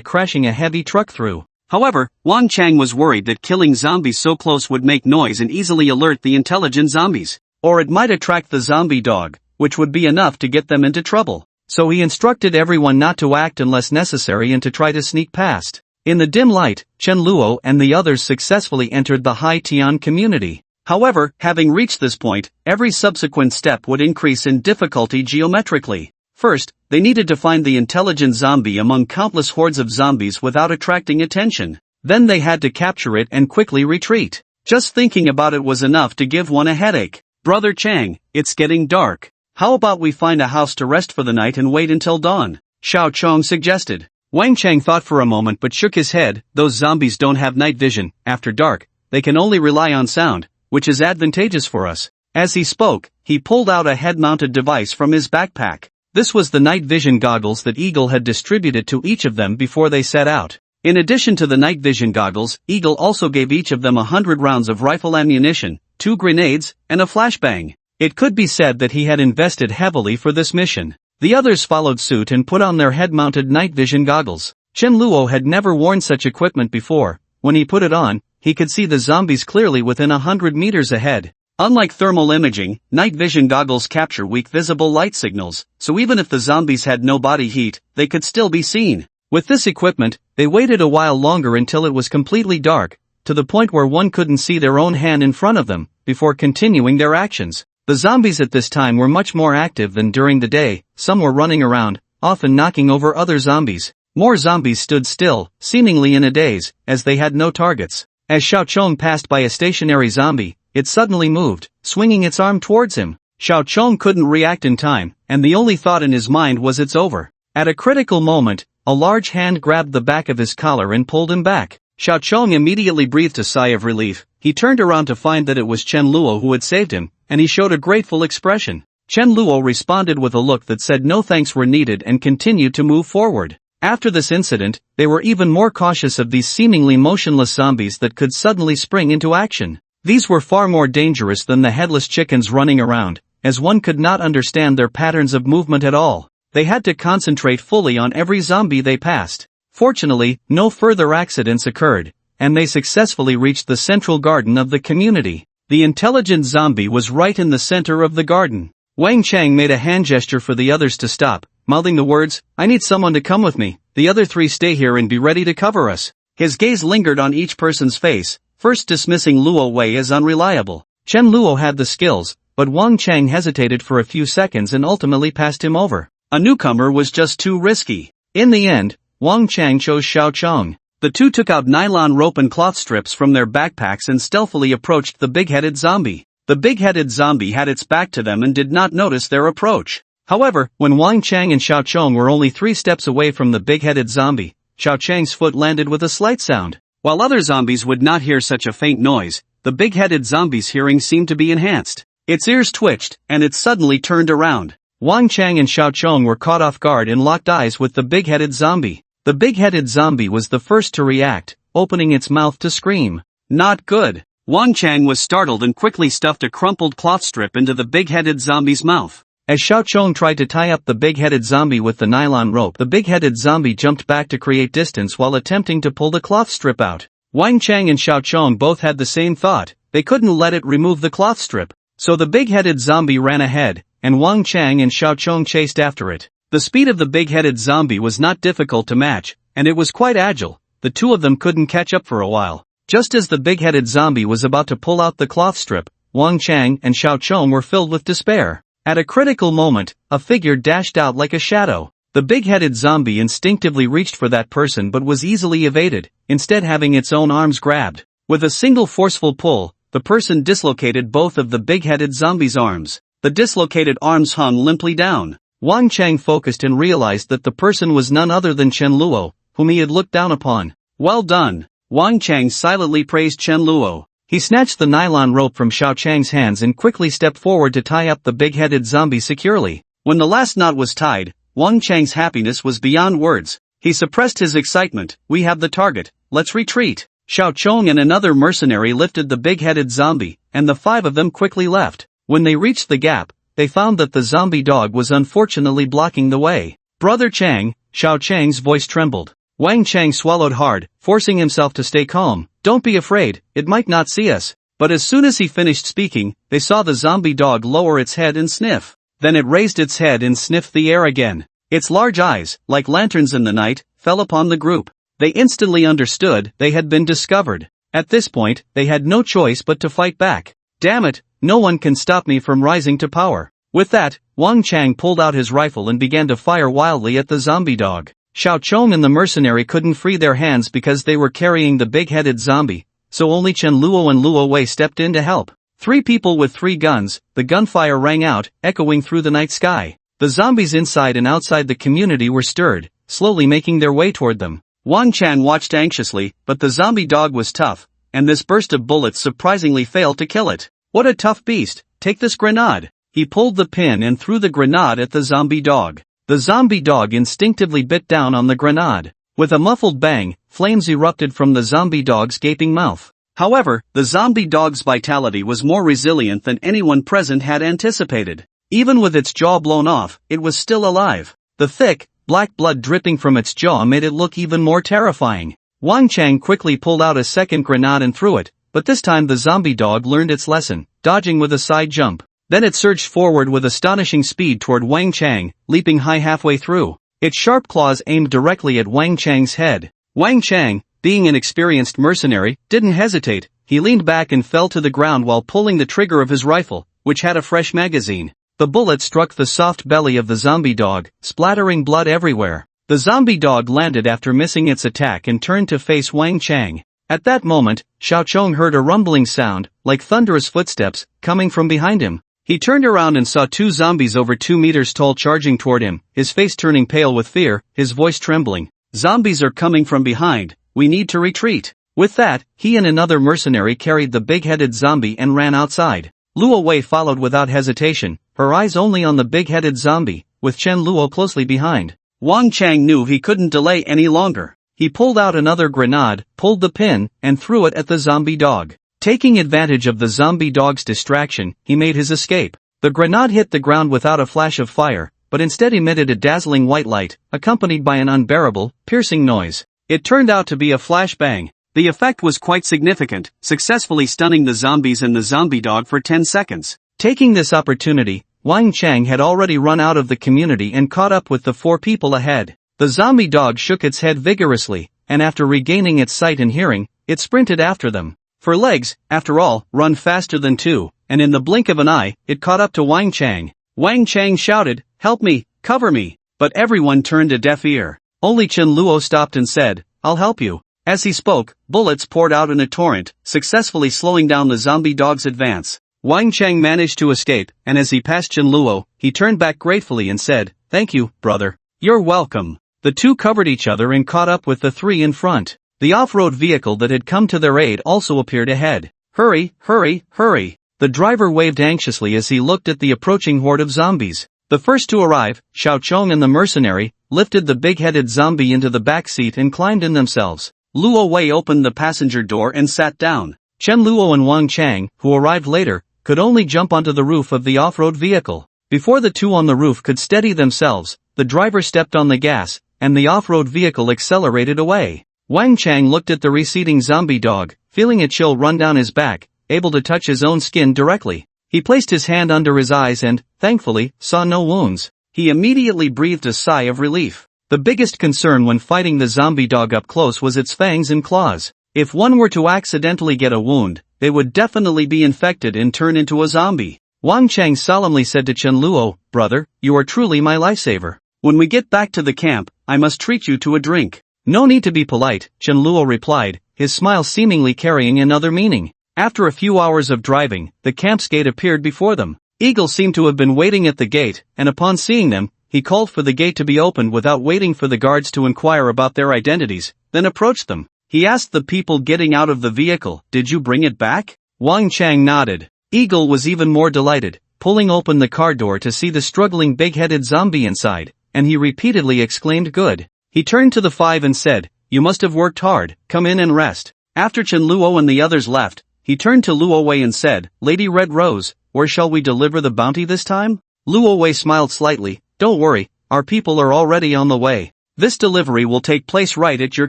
crashing a heavy truck through. However, Wang Chang was worried that killing zombies so close would make noise and easily alert the intelligent zombies. Or it might attract the zombie dog, which would be enough to get them into trouble. So he instructed everyone not to act unless necessary and to try to sneak past. In the dim light, Chen Luo and the others successfully entered the Hai Tian community. However, having reached this point, every subsequent step would increase in difficulty geometrically. First, they needed to find the intelligent zombie among countless hordes of zombies without attracting attention. Then they had to capture it and quickly retreat. Just thinking about it was enough to give one a headache. "Brother Chang, it's getting dark. How about we find a house to rest for the night and wait until dawn?" Xiaochong suggested. Wang Chang thought for a moment but shook his head. "Those zombies don't have night vision. After dark, they can only rely on sound, which is advantageous for us." As he spoke, he pulled out a head-mounted device from his backpack. This was the night vision goggles that Eagle had distributed to each of them before they set out. In addition to the night vision goggles, Eagle also gave each of them 100 rounds of rifle ammunition, 2 grenades, and a flashbang. It could be said that he had invested heavily for this mission. The others followed suit and put on their head-mounted night vision goggles. Chen Luo had never worn such equipment before. When he put it on, he could see the zombies clearly within 100 meters ahead. Unlike thermal imaging, night vision goggles capture weak visible light signals, so even if the zombies had no body heat, they could still be seen. With this equipment, they waited a while longer until it was completely dark, to the point where one couldn't see their own hand in front of them, before continuing their actions. The zombies at this time were much more active than during the day. Some were running around, often knocking over other zombies. More zombies stood still, seemingly in a daze, as they had no targets. As Xiaochong passed by a stationary zombie, it suddenly moved, swinging its arm towards him. Xiaochong couldn't react in time, and the only thought in his mind was "it's over." At a critical moment, a large hand grabbed the back of his collar and pulled him back. Xiaochong immediately breathed a sigh of relief. He turned around to find that it was Chen Luo who had saved him, and he showed a grateful expression. Chen Luo responded with a look that said no thanks were needed and continued to move forward. After this incident, they were even more cautious of these seemingly motionless zombies that could suddenly spring into action. These were far more dangerous than the headless chickens running around, as one could not understand their patterns of movement at all. They had to concentrate fully on every zombie they passed. Fortunately, no further accidents occurred, and they successfully reached the central garden of the community. The intelligent zombie was right in the center of the garden. Wang Chang made a hand gesture for the others to stop, mouthing the words, "I need someone to come with me, the other three stay here and be ready to cover us." His gaze lingered on each person's face, first dismissing Luo Wei as unreliable. Chen Luo had the skills, but Wang Chang hesitated for a few seconds and ultimately passed him over. A newcomer was just too risky. In the end, Wang Chang chose Xiao Chong. The two took out nylon rope and cloth strips from their backpacks and stealthily approached the big-headed zombie. The big-headed zombie had its back to them and did not notice their approach. However, when Wang Chang and Xiao Chong were only 3 steps away from the big-headed zombie, Xiao Chang's foot landed with a slight sound. While other zombies would not hear such a faint noise, the big-headed zombie's hearing seemed to be enhanced. Its ears twitched, and it suddenly turned around. Wang Chang and Xiao Chong were caught off guard and locked eyes with the big-headed zombie. The big-headed zombie was the first to react, opening its mouth to scream. Not good. Wang Chang was startled and quickly stuffed a crumpled cloth strip into the big-headed zombie's mouth. As Xiao Chong tried to tie up the big-headed zombie with the nylon rope, the big-headed zombie jumped back to create distance while attempting to pull the cloth strip out. Wang Chang and Xiao Chong both had the same thought. They couldn't let it remove the cloth strip. So the big-headed zombie ran ahead, and Wang Chang and Xiao Chong chased after it. The speed of the big-headed zombie was not difficult to match, and it was quite agile. The two of them couldn't catch up for a while. Just as the big-headed zombie was about to pull out the cloth strip, Wang Chang and Xiao Chong were filled with despair. At a critical moment, a figure dashed out like a shadow. The big-headed zombie instinctively reached for that person but was easily evaded, instead having its own arms grabbed. With a single forceful pull, the person dislocated both of the big-headed zombie's arms. The dislocated arms hung limply down. Wang Chang focused and realized that the person was none other than Chen Luo, whom he had looked down upon. Well done. Wang Chang silently praised Chen Luo. He snatched the nylon rope from Xiao Chang's hands and quickly stepped forward to tie up the big-headed zombie securely. When the last knot was tied, Wang Chang's happiness was beyond words. He suppressed his excitement. "We have the target, let's retreat." Xiao Chong and another mercenary lifted the big-headed zombie, and the 5 of them quickly left. When they reached the gap, they found that the zombie dog was unfortunately blocking the way. "Brother Chang," Xiao Chang's voice trembled. Wang Chang swallowed hard, forcing himself to stay calm. "Don't be afraid, it might not see us." But as soon as he finished speaking, they saw the zombie dog lower its head and sniff. Then it raised its head and sniffed the air again. Its large eyes, like lanterns in the night, fell upon the group. They instantly understood they had been discovered. At this point, they had no choice but to fight back. "Damn it, no one can stop me from rising to power." With that, Wang Chang pulled out his rifle and began to fire wildly at the zombie dog. Xiao Chong and the mercenary couldn't free their hands because they were carrying the big-headed zombie, so only Chen Luo and Luo Wei stepped in to help. 3 people with 3 guns, the gunfire rang out, echoing through the night sky. The zombies inside and outside the community were stirred, slowly making their way toward them. Wang Chang watched anxiously, but the zombie dog was tough, and this burst of bullets surprisingly failed to kill it. "What a tough beast, take this grenade." He pulled the pin and threw the grenade at the zombie dog. The zombie dog instinctively bit down on the grenade. With a muffled bang, flames erupted from the zombie dog's gaping mouth. However, the zombie dog's vitality was more resilient than anyone present had anticipated. Even with its jaw blown off, it was still alive. The thick, black blood dripping from its jaw made it look even more terrifying. Wang Chang quickly pulled out a second grenade and threw it, but this time the zombie dog learned its lesson, dodging with a side jump. Then it surged forward with astonishing speed toward Wang Chang, leaping high halfway through. Its sharp claws aimed directly at Wang Chang's head. Wang Chang, being an experienced mercenary, didn't hesitate. He leaned back and fell to the ground while pulling the trigger of his rifle, which had a fresh magazine. The bullet struck the soft belly of the zombie dog, splattering blood everywhere. The zombie dog landed after missing its attack and turned to face Wang Chang. At that moment, Xiao Chong heard a rumbling sound, like thunderous footsteps, coming from behind him. He turned around and saw 2 zombies over 2 meters tall charging toward him, his face turning pale with fear, his voice trembling. "Zombies are coming from behind, we need to retreat." With that, he and another mercenary carried the big-headed zombie and ran outside. Luo Wei followed without hesitation, her eyes only on the big-headed zombie, with Chen Luo closely behind. Wang Chang knew he couldn't delay any longer. He pulled out another grenade, pulled the pin, and threw it at the zombie dog. Taking advantage of the zombie dog's distraction, he made his escape. The grenade hit the ground without a flash of fire, but instead emitted a dazzling white light, accompanied by an unbearable, piercing noise. It turned out to be a flashbang. The effect was quite significant, successfully stunning the zombies and the zombie dog for 10 seconds. Taking this opportunity, Wang Chang had already run out of the community and caught up with the 4 people ahead. The zombie dog shook its head vigorously, and after regaining its sight and hearing, it sprinted after them. For legs, after all, run faster than 2, and in the blink of an eye, it caught up to Wang Chang. Wang Chang shouted, "Help me, cover me!" But everyone turned a deaf ear. Only Chen Luo stopped and said, "I'll help you." As he spoke, bullets poured out in a torrent, successfully slowing down the zombie dog's advance. Wang Chang managed to escape, and as he passed Chen Luo, he turned back gratefully and said, "Thank you, brother." "You're welcome." The two covered each other and caught up with the 3 in front. The off-road vehicle that had come to their aid also appeared ahead. "Hurry, hurry, hurry." The driver waved anxiously as he looked at the approaching horde of zombies. The first to arrive, Xiao Chong and the mercenary, lifted the big-headed zombie into the back seat and climbed in themselves. Luo Wei opened the passenger door and sat down. Chen Luo and Wang Chang, who arrived later, could only jump onto the roof of the off-road vehicle. Before the two on the roof could steady themselves, the driver stepped on the gas, and the off-road vehicle accelerated away. Wang Chang looked at the receding zombie dog, feeling a chill run down his back, able to touch his own skin directly. He placed his hand under his eyes and, thankfully, saw no wounds. He immediately breathed a sigh of relief. The biggest concern when fighting the zombie dog up close was its fangs and claws. If one were to accidentally get a wound, they would definitely be infected and turn into a zombie. Wang Chang solemnly said to Chen Luo, "Brother, you are truly my lifesaver. When we get back to the camp, I must treat you to a drink." "No need to be polite," Chen Luo replied, his smile seemingly carrying another meaning. After a few hours of driving, the camp's gate appeared before them. Eagle seemed to have been waiting at the gate, and upon seeing them, he called for the gate to be opened without waiting for the guards to inquire about their identities, then approached them. He asked the people getting out of the vehicle, "Did you bring it back?" Wang Chang nodded. Eagle was even more delighted, pulling open the car door to see the struggling big-headed zombie inside, and he repeatedly exclaimed, "Good." He turned to the 5 and said, "You must have worked hard, come in and rest." After Chen Luo and the others left, he turned to Luo Wei and said, "Lady Red Rose, where shall we deliver the bounty this time?" Luo Wei smiled slightly, "Don't worry, our people are already on the way. This delivery will take place right at your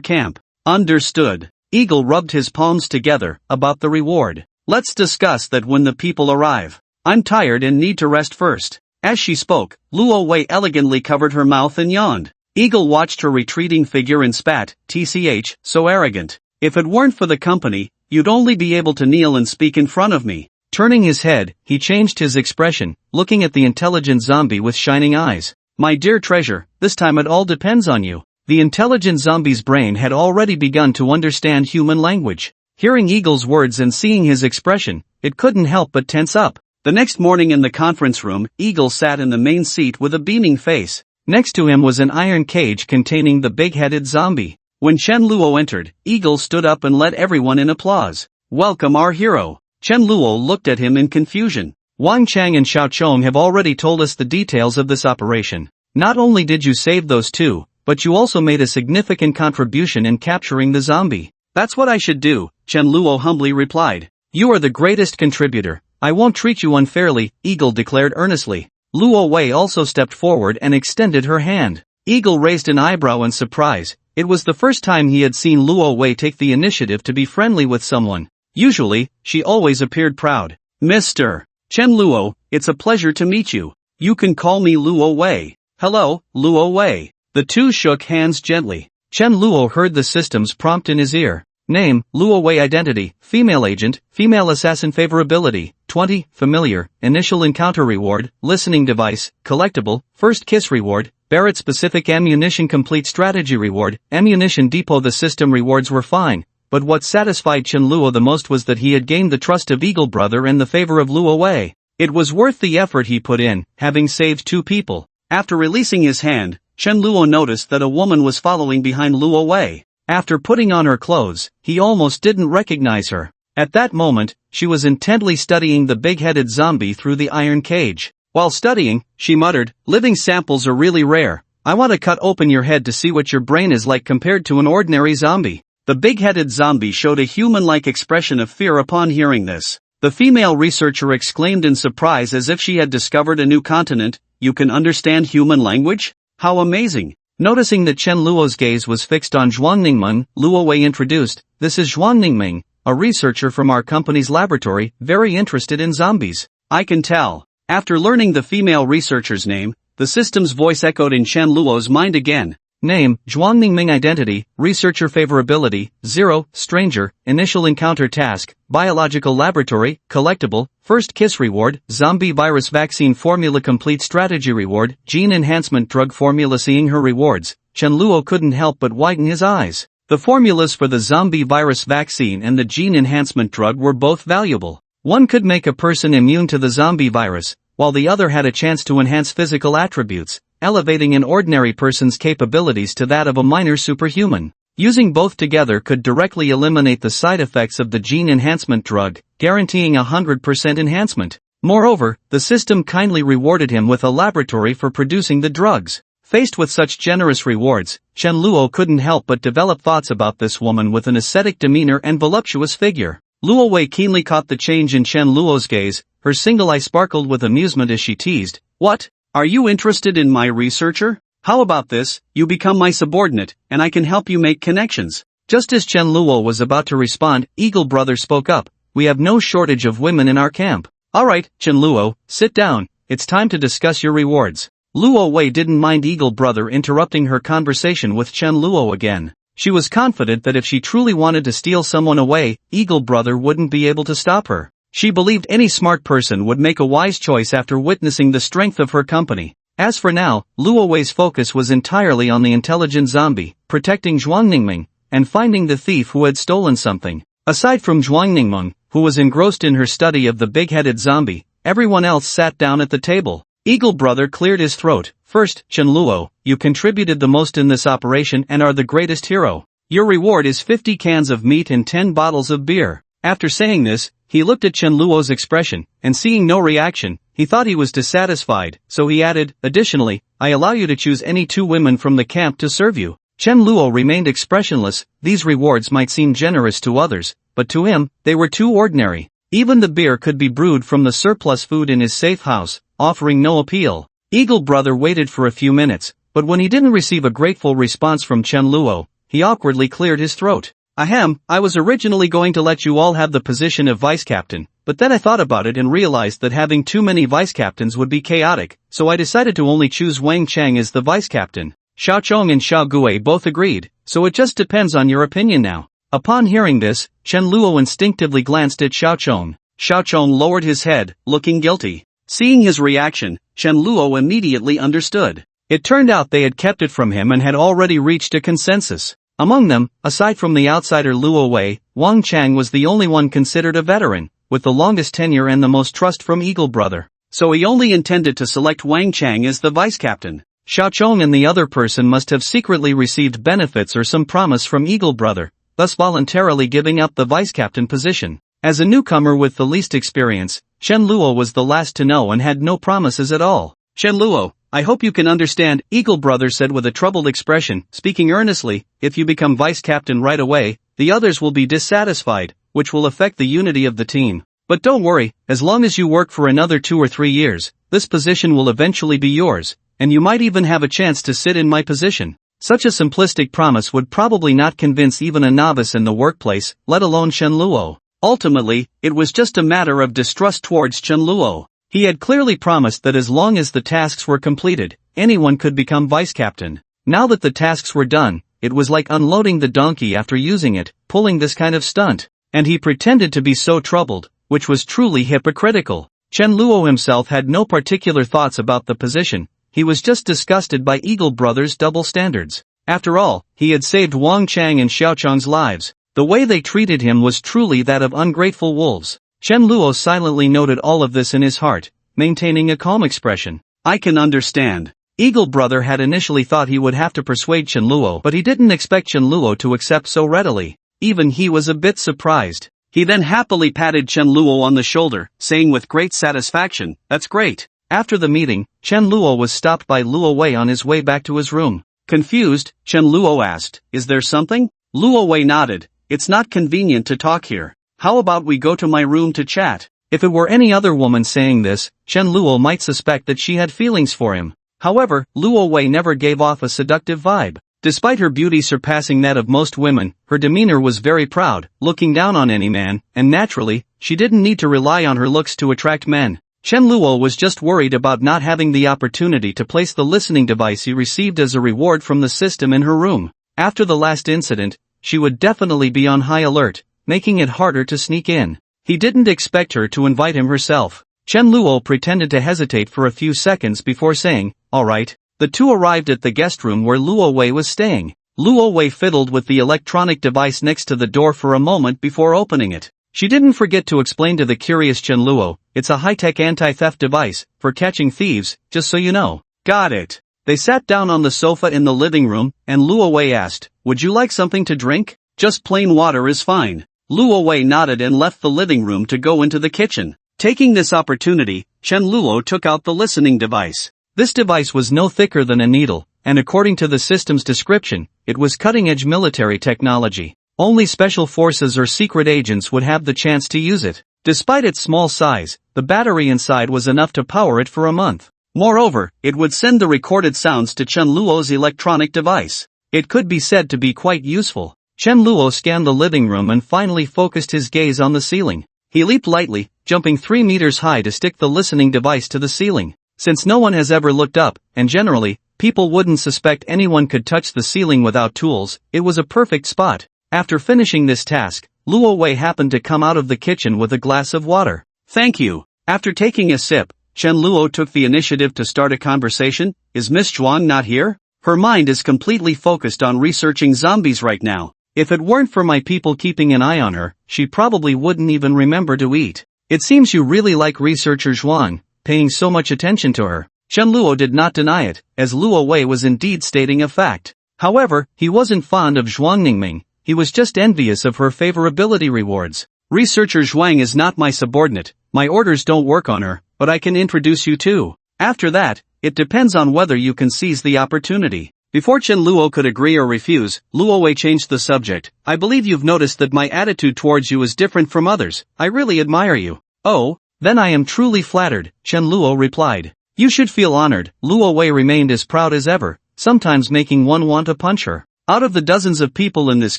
camp." "Understood." Eagle rubbed his palms together. "About the reward, let's discuss that when the people arrive. I'm tired and need to rest first." As she spoke, Luo Wei elegantly covered her mouth and yawned. Eagle watched her retreating figure and spat, "Tch, so arrogant. If it weren't for the company, you'd only be able to kneel and speak in front of me." Turning his head, he changed his expression, looking at the intelligent zombie with shining eyes. "My dear treasure, this time it all depends on you." The intelligent zombie's brain had already begun to understand human language. Hearing Eagle's words and seeing his expression, it couldn't help but tense up. The next morning in the conference room, Eagle sat in the main seat with a beaming face. Next to him was an iron cage containing the big-headed zombie. When Chen Luo entered, Eagle stood up and led everyone in applause. "Welcome our hero." Chen Luo looked at him in confusion. "Wang Chang and Xiao Chong have already told us the details of this operation. Not only did you save those two, but you also made a significant contribution in capturing the zombie." "That's what I should do," Chen Luo humbly replied. "You are the greatest contributor. I won't treat you unfairly," Eagle declared earnestly. Luo Wei also stepped forward and extended her hand. Eagle raised an eyebrow in surprise. It was the first time he had seen Luo Wei take the initiative to be friendly with someone. Usually, she always appeared proud. "Mr. Chen Luo, it's a pleasure to meet you. You can call me Luo Wei." "Hello, Luo Wei." The two shook hands gently. Chen Luo heard the system's prompt in his ear. Name, Luo Wei. Identity, female agent, female assassin. Favorability, 20, familiar, initial encounter reward, listening device, collectible, first kiss reward, Barrett specific ammunition complete strategy reward, ammunition depot. The system rewards were fine, but what satisfied Chen Luo the most was that he had gained the trust of Eagle Brother and the favor of Luo Wei. It was worth the effort he put in, having saved two people. After releasing his hand, Chen Luo noticed that a woman was following behind Luo Wei. After putting on her clothes, he almost didn't recognize her. At that moment, she was intently studying the big-headed zombie through the iron cage. While studying, she muttered, "Living samples are really rare. I want to cut open your head to see what your brain is like compared to an ordinary zombie." The big-headed zombie showed a human-like expression of fear upon hearing this. The female researcher exclaimed in surprise as if she had discovered a new continent, "You can understand human language? How amazing!" Noticing that Chen Luo's gaze was fixed on Zhuang Ningmeng, Luo Wei introduced, "This is Zhuang Ningmeng, a researcher from our company's laboratory, very interested in zombies." "I can tell. After learning the female researcher's name, the system's voice echoed in Chen Luo's mind again. Name, Zhuangningming identity, researcher favorability, 0, stranger, initial encounter task, biological laboratory, collectible, first kiss reward, zombie virus vaccine formula complete strategy reward, gene enhancement drug formula. Seeing her rewards, Chen Luo couldn't help but widen his eyes. The formulas for the zombie virus vaccine and the gene enhancement drug were both valuable. One could make a person immune to the zombie virus, while the other had a chance to enhance physical attributes, elevating an ordinary person's capabilities to that of a minor superhuman. Using both together could directly eliminate the side effects of the gene enhancement drug, guaranteeing 100% enhancement. Moreover, the system kindly rewarded him with a laboratory for producing the drugs. Faced with such generous rewards, Chen Luo couldn't help but develop thoughts about this woman with an ascetic demeanor and voluptuous figure. Luo Wei keenly caught the change in Chen Luo's gaze, her single eye sparkled with amusement as she teased, "What? Are you interested in my researcher? How about this, you become my subordinate, and I can help you make connections." Just as Chen Luo was about to respond, Eagle Brother spoke up, "We have no shortage of women in our camp." "Alright, Chen Luo, sit down, it's time to discuss your rewards." Luo Wei didn't mind Eagle Brother interrupting her conversation with Chen Luo again. She was confident that if she truly wanted to steal someone away, Eagle Brother wouldn't be able to stop her. She believed any smart person would make a wise choice after witnessing the strength of her company. As for now, Luo Wei's focus was entirely on the intelligent zombie, protecting Zhuangningming, and finding the thief who had stolen something. Aside from Zhuangningming, who was engrossed in her study of the big-headed zombie, everyone else sat down at the table. Eagle Brother cleared his throat. "First, Chen Luo, you contributed the most in this operation and are the greatest hero. Your reward is 50 cans of meat and 10 bottles of beer." After saying this, he looked at Chen Luo's expression, and seeing no reaction, he thought he was dissatisfied, so he added, "Additionally, I allow you to choose any 2 women from the camp to serve you." Chen Luo remained expressionless. These rewards might seem generous to others, but to him, they were too ordinary. Even the beer could be brewed from the surplus food in his safe house, offering no appeal. Eagle Brother waited for a few minutes, but when he didn't receive a grateful response from Chen Luo, he awkwardly cleared his throat. "Ahem, I was originally going to let you all have the position of vice captain, but then I thought about it and realized that having too many vice captains would be chaotic, so I decided to only choose Wang Chang as the vice captain." Xiao Chong and Xiao Gui both agreed, "So it just depends on your opinion now." Upon hearing this, Chen Luo instinctively glanced at Xiao Chong. Xiao Chong lowered his head, looking guilty. Seeing his reaction, Chen Luo immediately understood. It turned out they had kept it from him and had already reached a consensus. Among them, aside from the outsider Luo Wei, Wang Chang was the only one considered a veteran, with the longest tenure and the most trust from Eagle Brother. So he only intended to select Wang Chang as the vice captain. Xiao Chong and the other person must have secretly received benefits or some promise from Eagle Brother, thus voluntarily giving up the vice captain position. As a newcomer with the least experience, Chen Luo was the last to know and had no promises at all. "Chen Luo, I hope you can understand," Eagle Brother said with a troubled expression, speaking earnestly, "if you become vice captain right away, the others will be dissatisfied, which will affect the unity of the team. But don't worry, as long as you work for another 2 or 3 years, this position will eventually be yours, and you might even have a chance to sit in my position." Such a simplistic promise would probably not convince even a novice in the workplace, let alone Chen Luo. Ultimately, it was just a matter of distrust towards Chen Luo. He had clearly promised that as long as the tasks were completed, anyone could become vice captain. Now that the tasks were done, it was like unloading the donkey after using it, pulling this kind of stunt. And he pretended to be so troubled, which was truly hypocritical. Chen Luo himself had no particular thoughts about the position, he was just disgusted by Eagle Brothers' double standards. After all, he had saved Wang Chang and Xiao Chong's lives. The way they treated him was truly that of ungrateful wolves. Chen Luo silently noted all of this in his heart, maintaining a calm expression. "I can understand." Eagle Brother had initially thought he would have to persuade Chen Luo, but he didn't expect Chen Luo to accept so readily. Even he was a bit surprised. He then happily patted Chen Luo on the shoulder, saying with great satisfaction, "That's great." After the meeting, Chen Luo was stopped by Luo Wei on his way back to his room. Confused, Chen Luo asked, "Is there something?" Luo Wei nodded. "It's not convenient to talk here. How about we go to my room to chat?" If it were any other woman saying this, Chen Luo might suspect that she had feelings for him. However, Luo Wei never gave off a seductive vibe. Despite her beauty surpassing that of most women, her demeanor was very proud, looking down on any man, and naturally, she didn't need to rely on her looks to attract men. Chen Luo was just worried about not having the opportunity to place the listening device he received as a reward from the system in her room. After the last incident, she would definitely be on high alert, making it harder to sneak in. He didn't expect her to invite him herself. Chen Luo pretended to hesitate for a few seconds before saying, "Alright." The two arrived at the guest room where Luo Wei was staying. Luo Wei fiddled with the electronic device next to the door for a moment before opening it. She didn't forget to explain to the curious Chen Luo, "It's a high-tech anti-theft device, for catching thieves, just so you know." "Got it." They sat down on the sofa in the living room, and Luo Wei asked, "Would you like something to drink?" "Just plain water is fine." Luo Wei nodded and left the living room to go into the kitchen. Taking this opportunity, Chen Luo took out the listening device. This device was no thicker than a needle, and according to the system's description, it was cutting-edge military technology. Only special forces or secret agents would have the chance to use it. Despite its small size, the battery inside was enough to power it for a month. Moreover, it would send the recorded sounds to Chen Luo's electronic device. It could be said to be quite useful. Chen Luo scanned the living room and finally focused his gaze on the ceiling. He leaped lightly, jumping 3 meters high to stick the listening device to the ceiling. Since no one has ever looked up, and generally, people wouldn't suspect anyone could touch the ceiling without tools, it was a perfect spot. After finishing this task, Luo Wei happened to come out of the kitchen with a glass of water. "Thank you." After taking a sip, Chen Luo took the initiative to start a conversation. "Is Miss Zhuang not here?" Her mind is completely focused on researching zombies right now. If it weren't for my people keeping an eye on her, she probably wouldn't even remember to eat. It seems you really like researcher Zhuang, paying so much attention to her. Chen Luo did not deny it, as Luo Wei was indeed stating a fact. However, he wasn't fond of Zhuang Ningming. He was just envious of her favorability rewards. "Researcher Zhuang is not my subordinate, my orders don't work on her, but I can introduce you too. After that, it depends on whether you can seize the opportunity." Before Chen Luo could agree or refuse, Luo Wei changed the subject. "I believe you've noticed that my attitude towards you is different from others. I really admire you." "Oh, then I am truly flattered," Chen Luo replied. "You should feel honored." Luo Wei remained as proud as ever, sometimes making one want to punch her. "Out of the dozens of people in this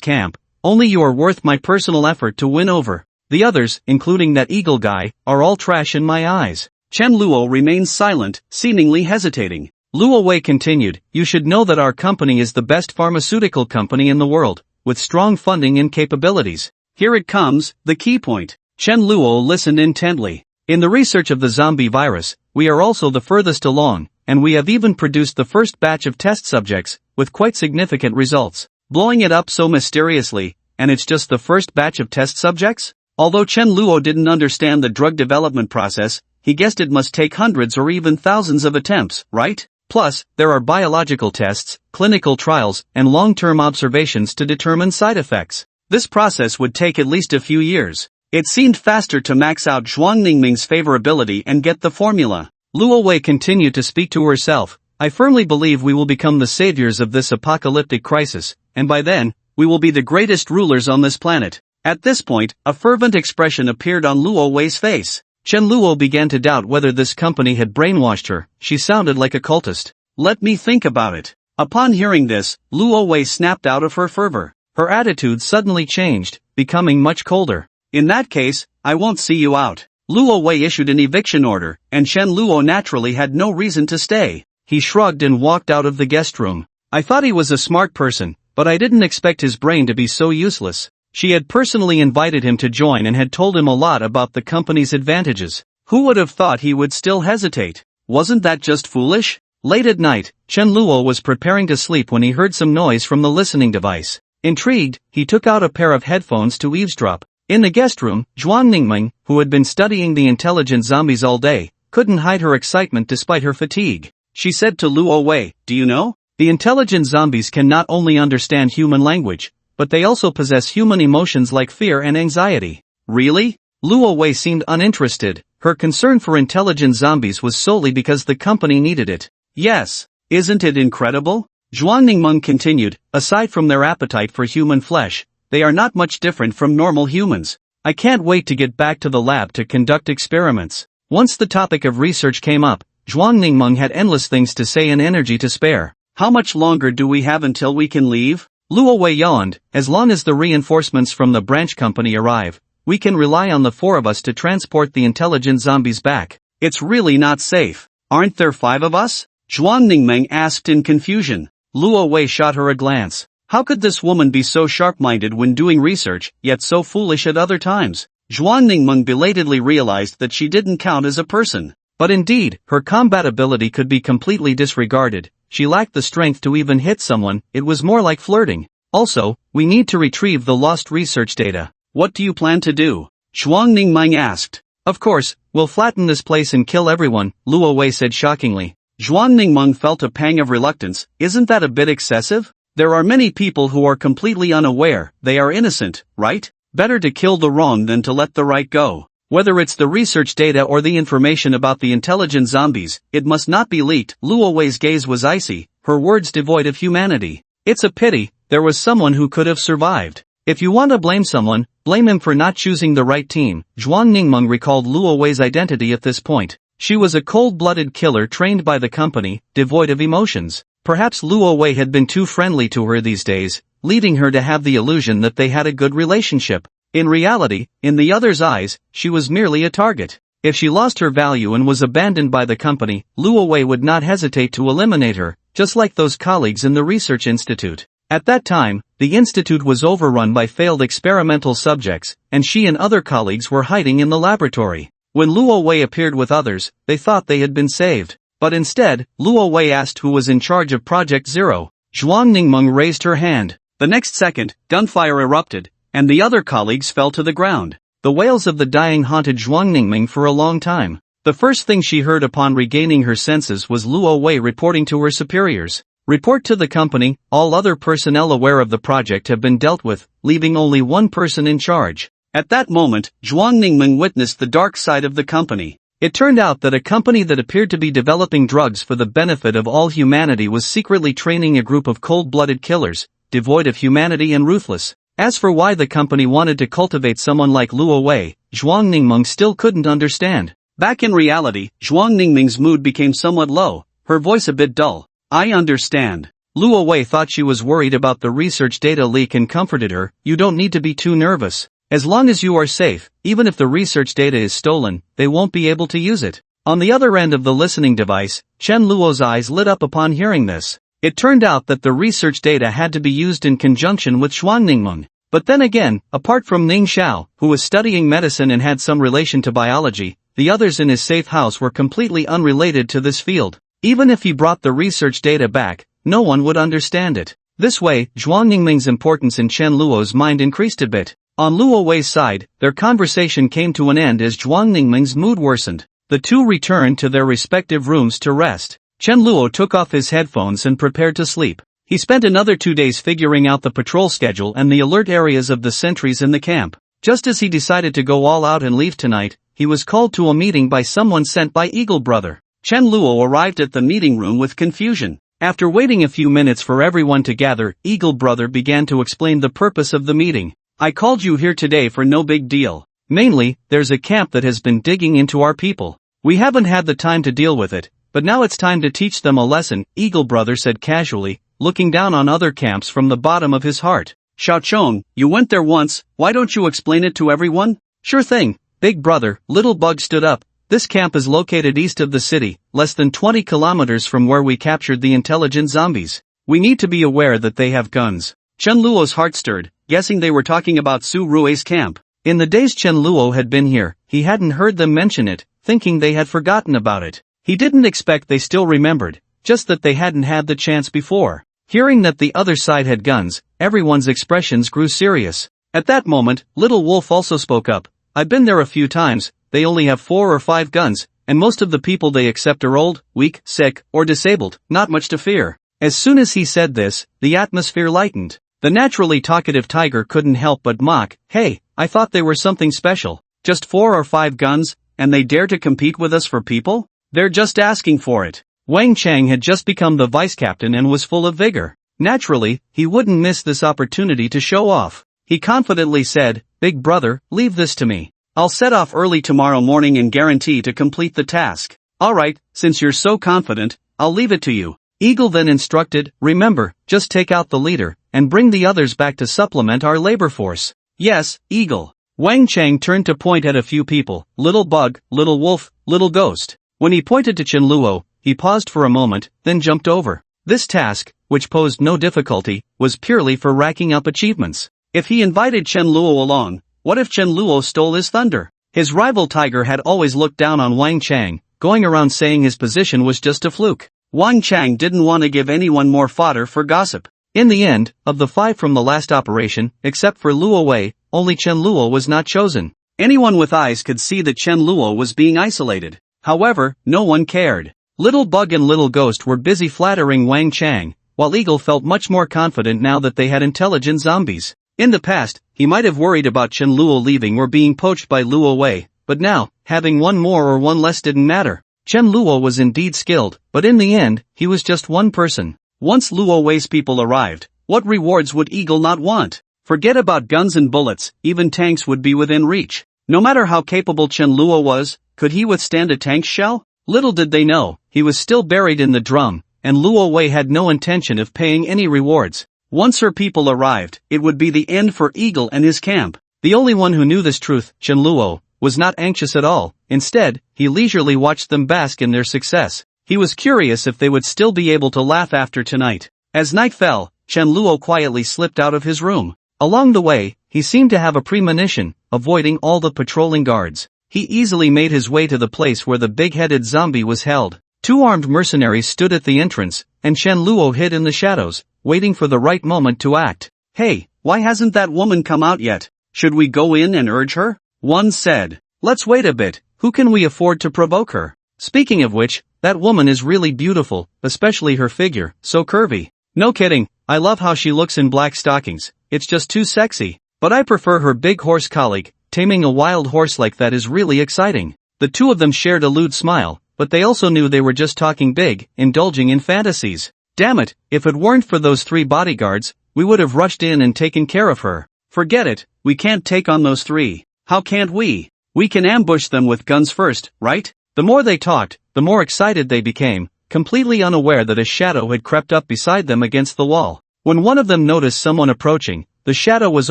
camp, only you are worth my personal effort to win over. The others, including that eagle guy, are all trash in my eyes." Chen Luo remained silent, seemingly hesitating. Luo Wei continued, "You should know that our company is the best pharmaceutical company in the world, with strong funding and capabilities. Here it comes, the key point." Chen Luo listened intently. "In the research of the zombie virus, we are also the furthest along, and we have even produced the first batch of test subjects, with quite significant results." Blowing it up so mysteriously, "And it's just the first batch of test subjects?" Although Chen Luo didn't understand the drug development process, he guessed it must take hundreds or even thousands of attempts, right? Plus, there are biological tests, clinical trials, and long-term observations to determine side effects. This process would take at least a few years. It seemed faster to max out Zhuang Ningming's favorability and get the formula. Luo Wei continued to speak to herself. "I firmly believe we will become the saviors of this apocalyptic crisis, and by then, we will be the greatest rulers on this planet." At this point, a fervent expression appeared on Luo Wei's face. Chen Luo began to doubt whether this company had brainwashed her. She sounded like a cultist. "Let me think about it." Upon hearing this, Luo Wei snapped out of her fervor. Her attitude suddenly changed, becoming much colder. "In that case, I won't see you out." Luo Wei issued an eviction order, and Chen Luo naturally had no reason to stay. He shrugged and walked out of the guest room. "I thought he was a smart person, but I didn't expect his brain to be so useless." She had personally invited him to join and had told him a lot about the company's advantages. Who would have thought he would still hesitate? Wasn't that just foolish? Late at night, Chen Luo was preparing to sleep when he heard some noise from the listening device. Intrigued, he took out a pair of headphones to eavesdrop. In the guest room, Zhuang Ningming, who had been studying the intelligent zombies all day, couldn't hide her excitement despite her fatigue. She said to Luo Wei, "Do you know? The intelligent zombies can not only understand human language, but they also possess human emotions like fear and anxiety." "Really?" Luo Wei seemed uninterested. Her concern for intelligent zombies was solely because the company needed it. "Yes. Isn't it incredible?" Zhuang Ningmeng continued, "Aside from their appetite for human flesh, they are not much different from normal humans. I can't wait to get back to the lab to conduct experiments." Once the topic of research came up, Zhuang Ningmeng had endless things to say and energy to spare. "How much longer do we have until we can leave?" Luo Wei yawned. "As long as the reinforcements from the branch company arrive, we can rely on the four of us to transport the intelligent zombies back." It's really not safe. Aren't there 5 of us? Zhuang Ningmeng asked in confusion. Luo Wei shot her a glance. How could this woman be so sharp-minded when doing research, yet so foolish at other times? Zhuang Ningmeng belatedly realized that she didn't count as a person. But indeed, her combat ability could be completely disregarded. She lacked the strength to even hit someone, it was more like flirting. Also, we need to retrieve the lost research data. What do you plan to do? Zhuang Ningmeng asked. Of course, we'll flatten this place and kill everyone, Luo Wei said shockingly. Zhuang Ningmeng felt a pang of reluctance. Isn't that a bit excessive? There are many people who are completely unaware, they are innocent, right? Better to kill the wrong than to let the right go. Whether it's the research data or the information about the intelligent zombies, it must not be leaked. Luo Wei's gaze was icy, her words devoid of humanity. It's a pity, there was someone who could have survived. If you want to blame someone, blame him for not choosing the right team. Zhuang Ningmeng recalled Luo Wei's identity at this point. She was a cold-blooded killer trained by the company, devoid of emotions. Perhaps Luo Wei had been too friendly to her these days, leading her to have the illusion that they had a good relationship. In reality, in the other's eyes, she was merely a target. If she lost her value and was abandoned by the company, Luo Wei would not hesitate to eliminate her, just like those colleagues in the research institute. At that time, the institute was overrun by failed experimental subjects, and she and other colleagues were hiding in the laboratory. When Luo Wei appeared with others, they thought they had been saved. But instead, Luo Wei asked who was in charge of Project Zero. Zhuang Ningmeng raised her hand. The next second, gunfire erupted, and the other colleagues fell to the ground. The wails of the dying haunted Zhuang Ningmeng for a long time. The first thing she heard upon regaining her senses was Luo Wei reporting to her superiors. Report to the company, all other personnel aware of the project have been dealt with, leaving only one person in charge. At that moment, Zhuang Ningmeng witnessed the dark side of the company. It turned out that a company that appeared to be developing drugs for the benefit of all humanity was secretly training a group of cold-blooded killers, devoid of humanity and ruthless. As for why the company wanted to cultivate someone like Luo Wei, Zhuang Ningmeng still couldn't understand. Back in reality, Zhuang Ningmeng's mood became somewhat low, her voice a bit dull. I understand. Luo Wei thought she was worried about the research data leak and comforted her. You don't need to be too nervous. As long as you are safe, even if the research data is stolen, they won't be able to use it. On the other end of the listening device, Chen Luo's eyes lit up upon hearing this. It turned out that the research data had to be used in conjunction with Zhuang Ningmeng. But then again, apart from Ning Xiao, who was studying medicine and had some relation to biology, the others in his safe house were completely unrelated to this field. Even if he brought the research data back, no one would understand it. This way, Zhuang Ningmeng's importance in Chen Luo's mind increased a bit. On Luo Wei's side, their conversation came to an end as Zhuang Ningmeng's mood worsened. The two returned to their respective rooms to rest. Chen Luo took off his headphones and prepared to sleep. He spent another 2 days figuring out the patrol schedule and the alert areas of the sentries in the camp. Just as he decided to go all out and leave tonight, he was called to a meeting by someone sent by Eagle Brother. Chen Luo arrived at the meeting room with confusion. After waiting a few minutes for everyone to gather, Eagle Brother began to explain the purpose of the meeting. I called you here today for no big deal. Mainly, there's a camp that has been digging into our people. We haven't had the time to deal with it, but now it's time to teach them a lesson, Eagle Brother said casually, looking down on other camps from the bottom of his heart. Xiaochong, you went there once, why don't you explain it to everyone? Sure thing, Big Brother. Little Bug stood up. This camp is located east of the city, less than 20 kilometers from where we captured the intelligent zombies. We need to be aware that they have guns. Chen Luo's heart stirred, guessing they were talking about Su Rui's camp. In the days Chen Luo had been here, he hadn't heard them mention it, thinking they had forgotten about it. He didn't expect they still remembered, just that they hadn't had the chance before. Hearing that the other side had guns, everyone's expressions grew serious. At that moment, Little Wolf also spoke up. I've been there a few times, they only have 4 or 5 guns, and most of the people they accept are old, weak, sick, or disabled, not much to fear. As soon as he said this, the atmosphere lightened. The naturally talkative tiger couldn't help but mock, hey, I thought they were something special. Just 4 or 5 guns, and they dare to compete with us for people? They're just asking for it. Wang Chang had just become the vice captain and was full of vigor. Naturally, he wouldn't miss this opportunity to show off. He confidently said, Big Brother, leave this to me. I'll set off early tomorrow morning and guarantee to complete the task. Alright, since you're so confident, I'll leave it to you. Eagle then instructed, remember, just take out the leader, and bring the others back to supplement our labor force. Yes, Eagle. Wang Chang turned to point at a few people, Little Bug, Little Wolf, little ghost. When he pointed to Chen Luo, he paused for a moment, then jumped over. This task, which posed no difficulty, was purely for racking up achievements. If he invited Chen Luo along, what if Chen Luo stole his thunder? His rival Tiger had always looked down on Wang Chang, going around saying his position was just a fluke. Wang Chang didn't want to give anyone more fodder for gossip. In the end, of the 5 from the last operation, except for Luo Wei, only Chen Luo was not chosen. Anyone with eyes could see that Chen Luo was being isolated. However, no one cared. Little Bug and Little Ghost were busy flattering Wang Chang, while Eagle felt much more confident now that they had intelligent zombies. In the past, he might have worried about Chen Luo leaving or being poached by Luo Wei, but now, having one more or one less didn't matter. Chen Luo was indeed skilled, but in the end, he was just one person. Once Luo Wei's people arrived, what rewards would Eagle not want? Forget about guns and bullets, even tanks would be within reach. No matter how capable Chen Luo was, could he withstand a tank shell? Little did they know, he was still buried in the drum, and Luo Wei had no intention of paying any rewards. Once her people arrived, it would be the end for Eagle and his camp. The only one who knew this truth, Chen Luo, was not anxious at all. Instead, he leisurely watched them bask in their success. He was curious if they would still be able to laugh after tonight. As night fell, Chen Luo quietly slipped out of his room. Along the way, he seemed to have a premonition, avoiding all the patrolling guards. He easily made his way to the place where the big-headed zombie was held. 2 armed mercenaries stood at the entrance, and Chen Luo hid in the shadows, waiting for the right moment to act. "Hey, why hasn't that woman come out yet? Should we go in and urge her?" One said. "Let's wait a bit, who can we afford to provoke her? Speaking of which, that woman is really beautiful, especially her figure, so curvy." "No kidding, I love how she looks in black stockings, it's just too sexy. But I prefer her big horse colleague, taming a wild horse like that is really exciting." The 2 of them shared a lewd smile, but they also knew they were just talking big, indulging in fantasies. Damn it, if it weren't for those 3 bodyguards, we would have rushed in and taken care of her. Forget it, we can't take on those 3. How can't we? We can ambush them with guns first, right? The more they talked, the more excited they became, completely unaware that a shadow had crept up beside them against the wall. When one of them noticed someone approaching, the shadow was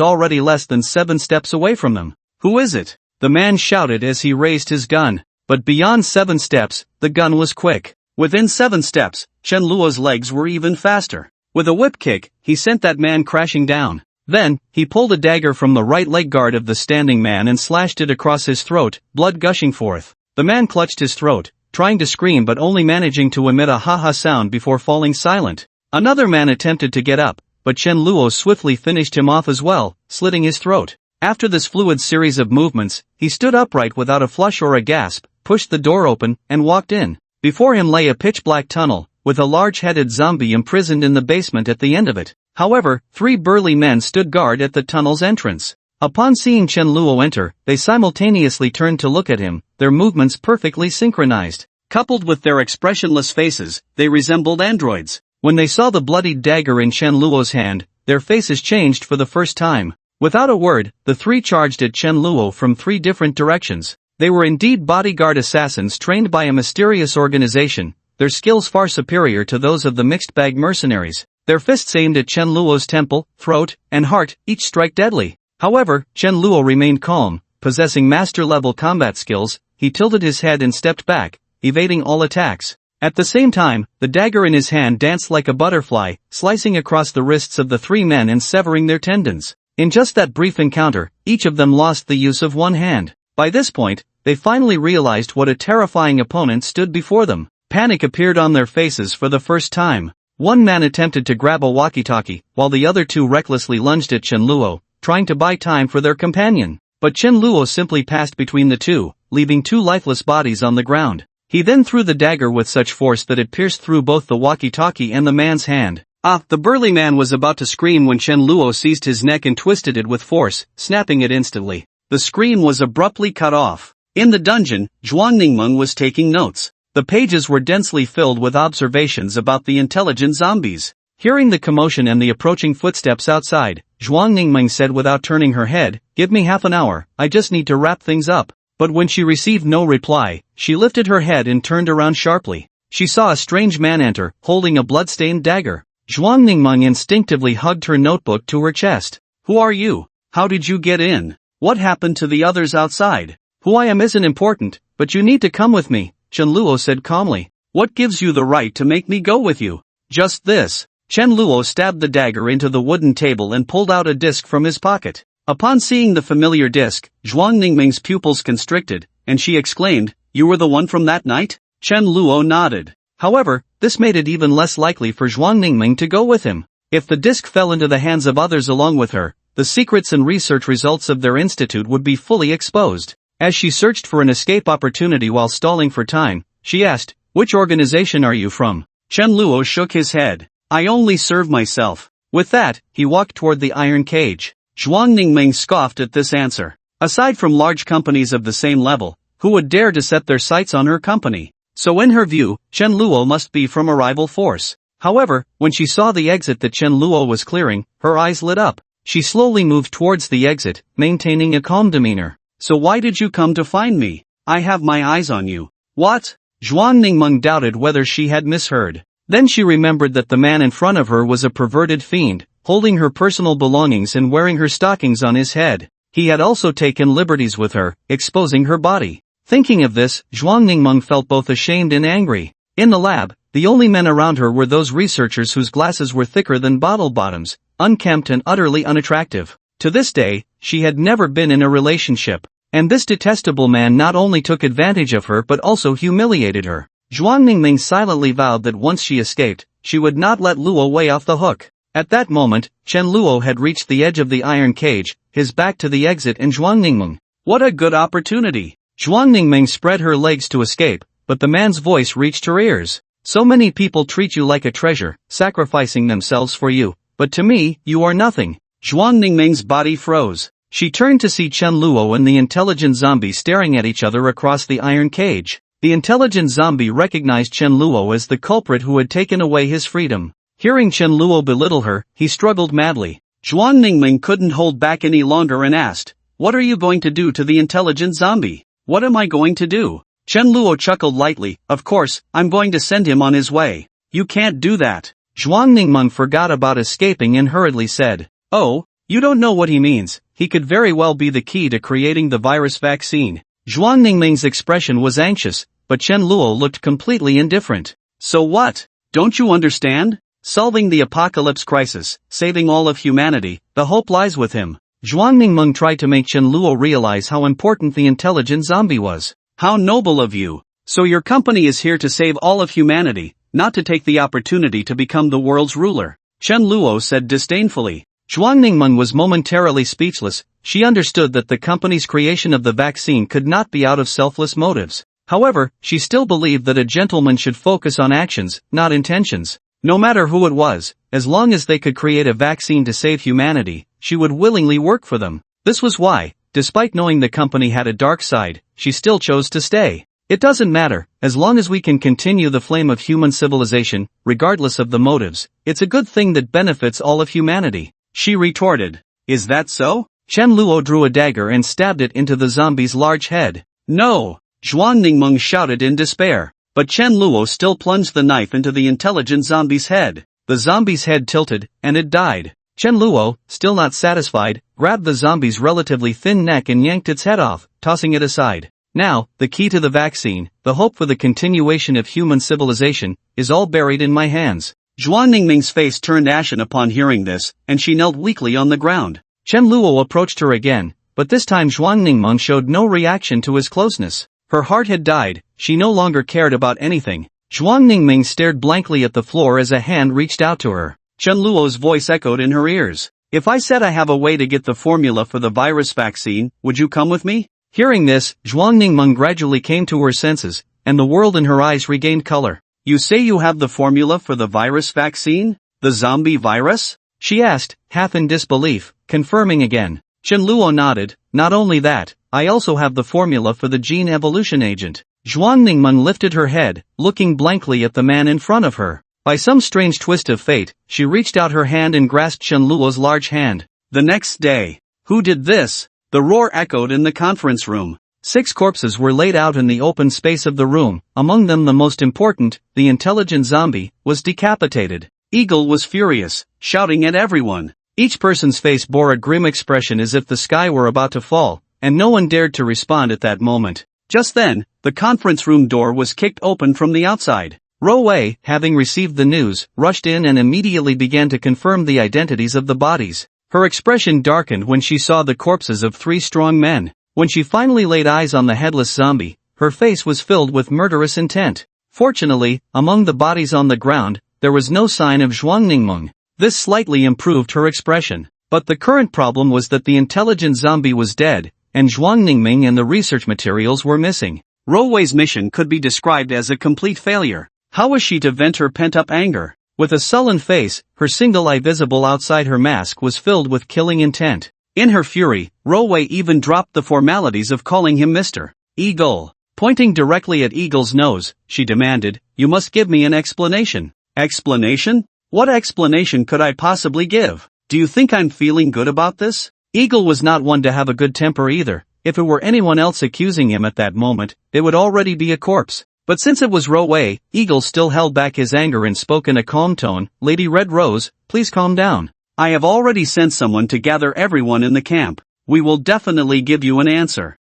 already less than 7 steps away from them. "Who is it?" the man shouted as he raised his gun. But beyond 7 steps, the gun was quick. Within 7 steps, Chen Luo's legs were even faster. With a whip kick, he sent that man crashing down. Then, he pulled a dagger from the right leg guard of the standing man and slashed it across his throat, blood gushing forth. The man clutched his throat, trying to scream but only managing to emit a ha-ha sound before falling silent. Another man attempted to get up, but Chen Luo swiftly finished him off as well, slitting his throat. After this fluid series of movements, he stood upright without a flush or a gasp, pushed the door open, and walked in. Before him lay a pitch-black tunnel, with a large-headed zombie imprisoned in the basement at the end of it. However, 3 burly men stood guard at the tunnel's entrance. Upon seeing Chen Luo enter, they simultaneously turned to look at him, their movements perfectly synchronized. Coupled with their expressionless faces, they resembled androids. When they saw the bloodied dagger in Chen Luo's hand, their faces changed for the first time. Without a word, the 3 charged at Chen Luo from 3 different directions. They were indeed bodyguard assassins trained by a mysterious organization, their skills far superior to those of the mixed-bag mercenaries. Their fists aimed at Chen Luo's temple, throat, and heart, each strike deadly. However, Chen Luo remained calm, possessing master-level combat skills. He tilted his head and stepped back, evading all attacks. At the same time, the dagger in his hand danced like a butterfly, slicing across the wrists of the 3 men and severing their tendons. In just that brief encounter, each of them lost the use of one hand. By this point, they finally realized what a terrifying opponent stood before them. Panic appeared on their faces for the first time. One man attempted to grab a walkie-talkie, while the other 2 recklessly lunged at Chen Luo, trying to buy time for their companion. But Chen Luo simply passed between the 2, leaving 2 lifeless bodies on the ground. He then threw the dagger with such force that it pierced through both the walkie-talkie and the man's hand. The burly man was about to scream when Chen Luo seized his neck and twisted it with force, snapping it instantly. The scream was abruptly cut off. In the dungeon, Zhuang Ningmeng was taking notes. The pages were densely filled with observations about the intelligent zombies. Hearing the commotion and the approaching footsteps outside, Zhuang Ningmeng said without turning her head, "Give me half an hour, I just need to wrap things up." But when she received no reply, she lifted her head and turned around sharply. She saw a strange man enter, holding a blood-stained dagger. Zhuang Ningmeng instinctively hugged her notebook to her chest. "Who are you? How did you get in? What happened to the others outside?" "Who I am isn't important, but you need to come with me, Chen Luo said calmly. What gives you the right to make me go with you? Just this. Chen Luo stabbed the dagger into the wooden table and pulled out a disc from his pocket. Upon seeing the familiar disc, Zhuang Ningming's pupils constricted, and she exclaimed, "You were the one from that night?" Chen Luo nodded. However, this made it even less likely for Zhuang Ningming to go with him. If the disc fell into the hands of others along with her, the secrets and research results of their institute would be fully exposed. As she searched for an escape opportunity while stalling for time, she asked, "Which organization are you from?" Chen Luo shook his head. "I only serve myself." With that, he walked toward the iron cage. Zhuang Ningming scoffed at this answer. Aside from large companies of the same level, who would dare to set their sights on her company? So in her view, Chen Luo must be from a rival force. However, when she saw the exit that Chen Luo was clearing, her eyes lit up. She slowly moved towards the exit, maintaining a calm demeanor. "So why did you come to find me? I have my eyes on you." "What?" Zhuang Ningmeng doubted whether she had misheard. Then she remembered that the man in front of her was a perverted fiend, holding her personal belongings and wearing her stockings on his head. He had also taken liberties with her, exposing her body. Thinking of this, Zhuang Ningmeng felt both ashamed and angry. In the lab, the only men around her were those researchers whose glasses were thicker than bottle bottoms, unkempt and utterly unattractive. To this day, she had never been in a relationship. And this detestable man not only took advantage of her but also humiliated her. Zhuang Ningming silently vowed that once she escaped, she would not let Luo Wei off the hook. At that moment, Chen Luo had reached the edge of the iron cage, his back to the exit and Zhuang Ningmeng. What a good opportunity! Zhuang Ningmeng spread her legs to escape, but the man's voice reached her ears. So many people treat you like a treasure, sacrificing themselves for you, but to me, you are nothing. Zhuang Ningmeng's body froze. She turned to see Chen Luo and the intelligent zombie staring at each other across the iron cage. The intelligent zombie recognized Chen Luo as the culprit who had taken away his freedom. Hearing Chen Luo belittle her, he struggled madly. Zhuang Ningming couldn't hold back any longer and asked, "What are you going to do to the intelligent zombie?" "What am I going to do?" Chen Luo chuckled lightly. "Of course, I'm going to send him on his way." "You can't do that." Zhuang Ningmeng forgot about escaping and hurriedly said, "Oh, you don't know what he means. He could very well be the key to creating the virus vaccine." Zhuang Ningming's expression was anxious, but Chen Luo looked completely indifferent. "So what? Don't you understand? Solving the apocalypse crisis, saving all of humanity, the hope lies with him." Zhuang Ningmeng tried to make Chen Luo realize how important the intelligent zombie was. "How noble of you. So your company is here to save all of humanity, not to take the opportunity to become the world's ruler," Chen Luo said disdainfully. Zhuang Ningmeng was momentarily speechless. She understood that the company's creation of the vaccine could not be out of selfless motives. However, she still believed that a gentleman should focus on actions, not intentions. No matter who it was, as long as they could create a vaccine to save humanity, she would willingly work for them. This was why, despite knowing the company had a dark side, she still chose to stay. "It doesn't matter, as long as we can continue the flame of human civilization, regardless of the motives, it's a good thing that benefits all of humanity," she retorted. "Is that so?" Chen Luo drew a dagger and stabbed it into the zombie's large head. "No!" Zhuang Ningmeng shouted in despair. But Chen Luo still plunged the knife into the intelligent zombie's head. The zombie's head tilted, and it died. Chen Luo, still not satisfied, grabbed the zombie's relatively thin neck and yanked its head off, tossing it aside. "Now, the key to the vaccine, the hope for the continuation of human civilization, is all buried in my hands." Zhuang Ningming's face turned ashen upon hearing this, and she knelt weakly on the ground. Chen Luo approached her again, but this time Zhuang Ningmeng showed no reaction to his closeness. Her heart had died, she no longer cared about anything. Zhuang Ningming stared blankly at the floor as a hand reached out to her. Chen Luo's voice echoed in her ears. "If I said I have a way to get the formula for the virus vaccine, would you come with me?" Hearing this, Zhuang Ningmeng gradually came to her senses, and the world in her eyes regained color. "You say you have the formula for the virus vaccine? The zombie virus?" she asked, half in disbelief, confirming again. Chen Luo nodded. "Not only that, I also have the formula for the gene evolution agent." Zhuang Ningmeng lifted her head, looking blankly at the man in front of her. By some strange twist of fate, she reached out her hand and grasped Chen Luo's large hand. The next day. "Who did this?" The roar echoed in the conference room. 6 corpses were laid out in the open space of the room, among them the most important, the intelligent zombie, was decapitated. Eagle was furious, shouting at everyone. Each person's face bore a grim expression as if the sky were about to fall, and no one dared to respond at that moment. Just then, the conference room door was kicked open from the outside. Ro Wei, having received the news, rushed in and immediately began to confirm the identities of the bodies. Her expression darkened when she saw the corpses of 3 strong men. When she finally laid eyes on the headless zombie, her face was filled with murderous intent. Fortunately, among the bodies on the ground, there was no sign of Zhuang Ningmeng. This slightly improved her expression. But the current problem was that the intelligent zombie was dead, and Zhuang Ningming and the research materials were missing. Ro Wei's mission could be described as a complete failure. How was she to vent her pent-up anger? With a sullen face, her single eye visible outside her mask was filled with killing intent. In her fury, Ro Wei even dropped the formalities of calling him Mr. Eagle. Pointing directly at Eagle's nose, she demanded, "You must give me an explanation." Explanation? What explanation could I possibly give? Do you think I'm feeling good about this? Eagle was not one to have a good temper either. If it were anyone else accusing him at that moment, it would already be a corpse. But since it was Ro Wei, Eagle still held back his anger and spoke in a calm tone, "Lady Red Rose, please calm down. I have already sent someone to gather everyone in the camp. We will definitely give you an answer."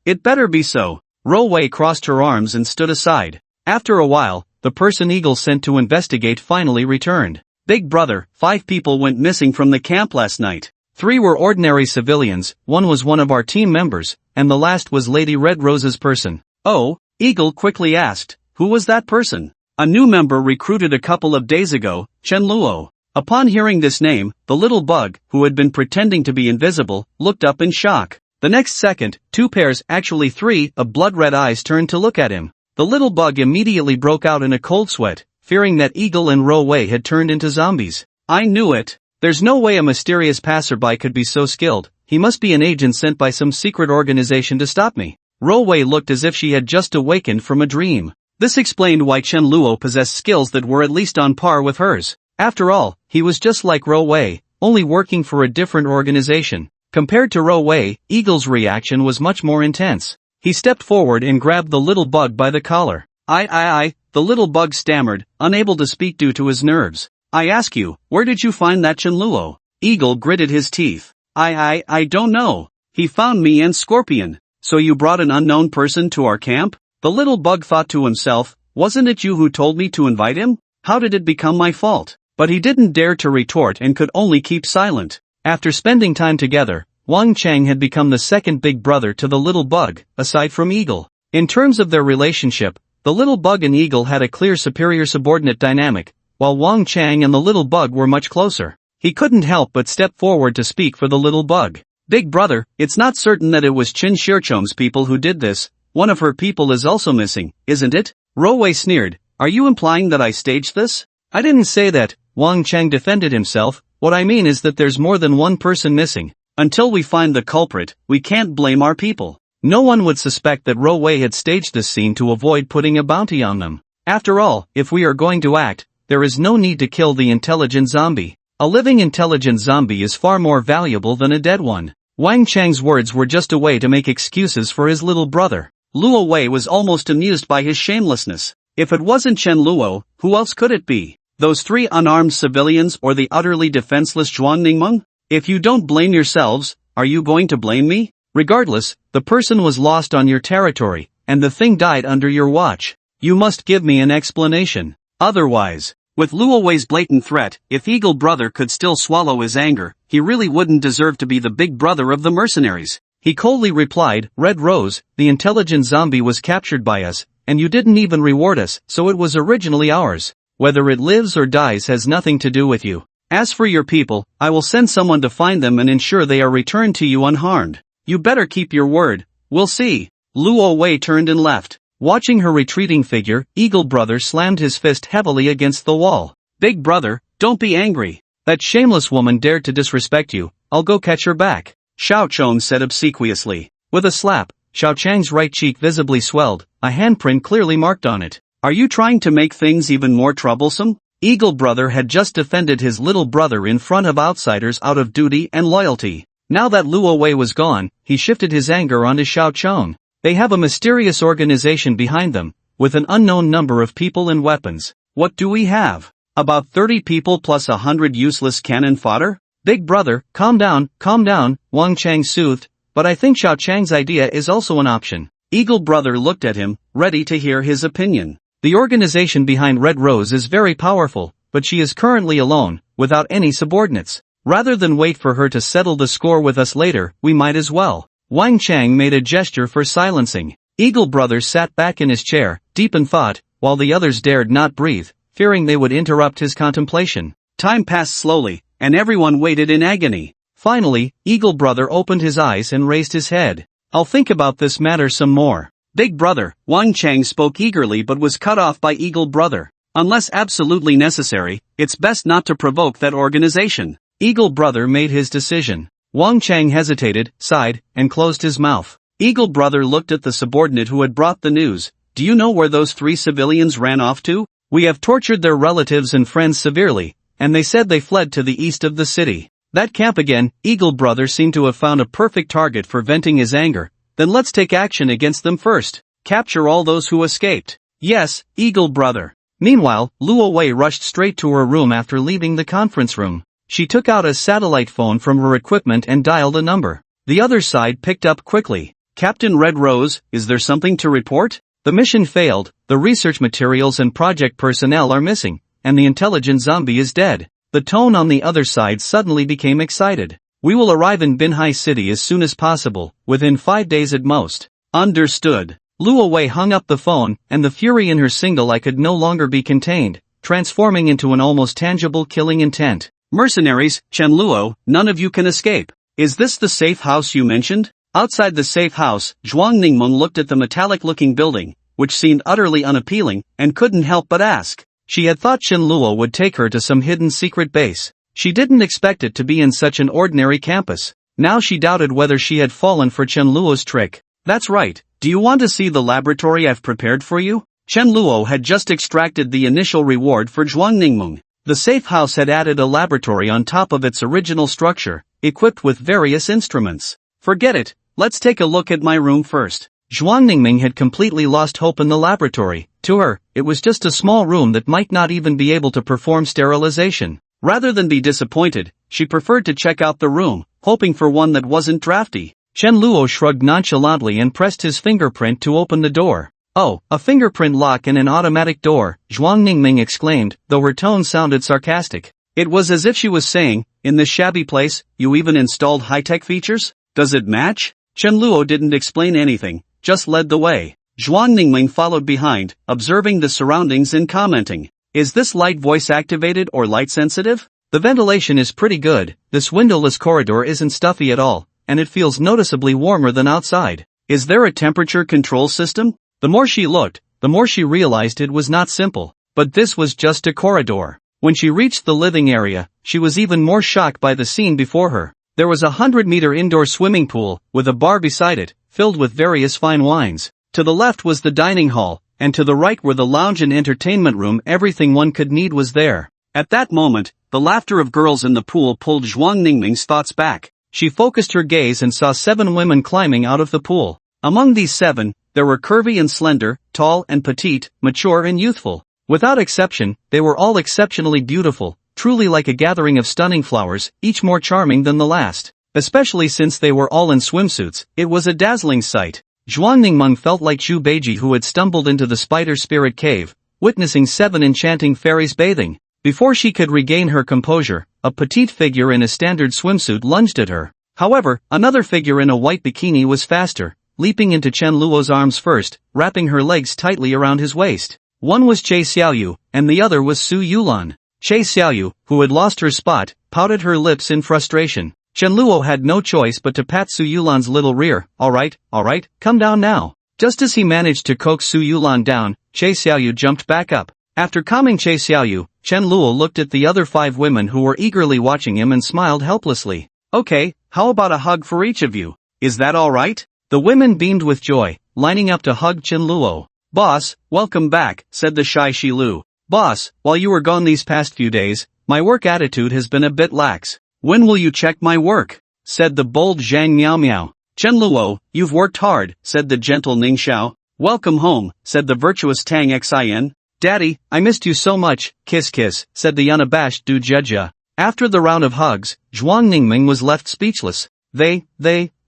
It better be so. Ro Wei crossed her arms and stood aside. After a while, the person Eagle sent to investigate finally returned. "Big brother, 5 people went missing from the camp last night. 3 were ordinary civilians, 1 was one of our team members, and the last was Lady Red Rose's person." "Oh?" Eagle quickly asked, "Who was that person?" "A new member recruited a couple of days ago, Chen Luo." Upon hearing this name, the little bug, who had been pretending to be invisible, looked up in shock. The next second, 2 pairs, actually 3, of blood-red eyes turned to look at him. The little bug immediately broke out in a cold sweat, fearing that Eagle and Ro Wei had turned into zombies. "I knew it. There's no way a mysterious passerby could be so skilled. He must be an agent sent by some secret organization to stop me." Ro Wei looked as if she had just awakened from a dream. This explained why Chen Luo possessed skills that were at least on par with hers. After all, he was just like Ro Wei, only working for a different organization. Compared to Ro Wei, Eagle's reaction was much more intense. He stepped forward and grabbed the little bug by the collar. I, the little bug stammered, unable to speak due to his nerves. "I ask you, where did you find that Chen Luo?" Eagle gritted his teeth. I don't know. He found me and Scorpion." "So you brought an unknown person to our camp?" The little bug thought to himself, "Wasn't it you who told me to invite him? How did it become my fault?" But he didn't dare to retort and could only keep silent. After spending time together, Wang Chang had become the second big brother to the little bug, aside from Eagle. In terms of their relationship, the little bug and Eagle had a clear superior-subordinate dynamic, while Wang Chang and the little bug were much closer. He couldn't help but step forward to speak for the little bug. "Big brother, it's not certain that it was Qin Shirchom's people who did this. One of her people is also missing, isn't it?" Ro Wei sneered. "Are you implying that I staged this?" "I didn't say that," Wang Chang defended himself. "What I mean is that there's more than one person missing. Until we find the culprit, we can't blame our people." No one would suspect that Ro Wei had staged this scene to avoid putting a bounty on them. After all, if we are going to act, there is no need to kill the intelligent zombie. A living intelligent zombie is far more valuable than a dead one. Wang Chang's words were just a way to make excuses for his little brother. Luo Wei was almost amused by his shamelessness. If it wasn't Chen Luo, who else could it be? Those 3 unarmed civilians or the utterly defenseless Zhuang Ningmeng? If you don't blame yourselves, are you going to blame me? Regardless, the person was lost on your territory, and the thing died under your watch. You must give me an explanation. Otherwise, with Luo Wei's blatant threat, if Eagle Brother could still swallow his anger, he really wouldn't deserve to be the big brother of the mercenaries. He coldly replied, "Red Rose, the intelligent zombie was captured by us, and you didn't even reward us, so it was originally ours. Whether it lives or dies has nothing to do with you. As for your people, I will send someone to find them and ensure they are returned to you unharmed. You better keep your word. We'll see." Luo Wei turned and left. Watching her retreating figure, Eagle Brother slammed his fist heavily against the wall. "Big brother, don't be angry. That shameless woman dared to disrespect you. I'll go catch her back," Xiao Chong said obsequiously. With a slap, Xiao Chang's right cheek visibly swelled, a handprint clearly marked on it. "Are you trying to make things even more troublesome?" Eagle Brother had just defended his little brother in front of outsiders out of duty and loyalty. Now that Luo Wei was gone, he shifted his anger onto Xiao Chong. They have a mysterious organization behind them, with an unknown number of people and weapons. What do we have? About 30 people plus 100 useless cannon fodder? "Big brother, calm down, Wang Chang soothed, "but I think Xiao Chang's idea is also an option. Eagle Brother looked at him, ready to hear his opinion. The organization behind Red Rose is very powerful, but she is currently alone, without any subordinates. Rather than wait for her to settle the score with us later, we might as well. Wang Chang made a gesture for silencing. Eagle Brother sat back in his chair, deep in thought, while the others dared not breathe, fearing they would interrupt his contemplation. Time passed slowly, and everyone waited in agony. Finally, Eagle Brother opened his eyes and raised his head. I'll think about this matter some more. Big Brother, Wang Chang spoke eagerly but was cut off by Eagle Brother. Unless absolutely necessary, it's best not to provoke that organization. Eagle Brother made his decision. Wang Chang hesitated, sighed, and closed his mouth. Eagle Brother looked at the subordinate who had brought the news. Do you know where those 3 civilians ran off to? We have tortured their relatives and friends severely, and they said they fled to the east of the city. That camp again. Eagle Brother seemed to have found a perfect target for venting his anger. Then let's take action against them first. Capture all those who escaped. Yes, Eagle Brother. Meanwhile, Luo Wei rushed straight to her room after leaving the conference room. She took out a satellite phone from her equipment and dialed a number. The other side picked up quickly. Captain Red Rose, is there something to report? The mission failed, the research materials and project personnel are missing, and the intelligent zombie is dead. The tone on the other side suddenly became excited. We will arrive in Binhai City as soon as possible, within 5 days at most. Understood. Luo Wei hung up the phone, and the fury in her single eye could no longer be contained, transforming into an almost tangible killing intent. Mercenaries, Chen Luo, none of you can escape. Is this the safe house you mentioned? Outside the safe house, Zhuang Ningmeng looked at the metallic-looking building, which seemed utterly unappealing, and couldn't help but ask. She had thought Chen Luo would take her to some hidden secret base. She didn't expect it to be in such an ordinary campus. Now she doubted whether she had fallen for Chen Luo's trick. That's right. Do you want to see the laboratory I've prepared for you? Chen Luo had just extracted the initial reward for Zhuang Ningmeng. The safe house had added a laboratory on top of its original structure, equipped with various instruments. Forget it, let's take a look at my room first. Zhuang Ningmeng had completely lost hope in the laboratory. To her, it was just a small room that might not even be able to perform sterilization. Rather than be disappointed, she preferred to check out the room, hoping for one that wasn't drafty. Chen Luo shrugged nonchalantly and pressed his fingerprint to open the door. Oh, a fingerprint lock and an automatic door, Zhuang Ningmeng exclaimed, though her tone sounded sarcastic. It was as if she was saying, in this shabby place, you even installed high-tech features? Does it match? Chen Luo didn't explain anything, just led the way. Zhuang Ningmeng followed behind, observing the surroundings and commenting. Is this light voice activated or light sensitive? The ventilation is pretty good, this windowless corridor isn't stuffy at all, and it feels noticeably warmer than outside. Is there a temperature control system? The more she looked, the more she realized it was not simple. But this was just a corridor. When she reached the living area, she was even more shocked by the scene before her. There was a 100-meter indoor swimming pool, with a bar beside it, filled with various fine wines. To the left was the dining hall, and to the right were the lounge and entertainment room. Everything one could need was there. At that moment, the laughter of girls in the pool pulled Zhuang Ningmeng's thoughts back. She focused her gaze and saw 7 women climbing out of the pool. Among these 7, there were curvy and slender, tall and petite, mature and youthful. Without exception, they were all exceptionally beautiful, truly like a gathering of stunning flowers, each more charming than the last. Especially since they were all in swimsuits, it was a dazzling sight. Zhuang Ningmeng felt like Zhu Beiji who had stumbled into the spider spirit cave, witnessing 7 enchanting fairies bathing. Before she could regain her composure, a petite figure in a standard swimsuit lunged at her. However, another figure in a white bikini was faster, leaping into Chen Luo's arms first, wrapping her legs tightly around his waist. One was Che Xiaoyu, and the other was Su Yulan. Che Xiaoyu, who had lost her spot, pouted her lips in frustration. Chen Luo had no choice but to pat Su Yulan's little rear. Alright, come down now. Just as he managed to coax Su Yulan down, Che Xiaoyu jumped back up. After calming Che Xiaoyu, Chen Luo looked at the other 5 women who were eagerly watching him and smiled helplessly. Okay, how about a hug for each of you? Is that alright? The women beamed with joy, lining up to hug Chen Luo. Boss, welcome back, said the shy Shi Lu. Boss, while you were gone these past few days, my work attitude has been a bit lax. When will you check my work? Said the bold Zhang Miao Miao. Chen Luo, you've worked hard, said the gentle Ning Xiao. Welcome home, said the virtuous Tang Xin. Daddy, I missed you so much, kiss kiss, said the unabashed Du Jejia. After the round of hugs, Zhuang Ningmeng was left speechless. They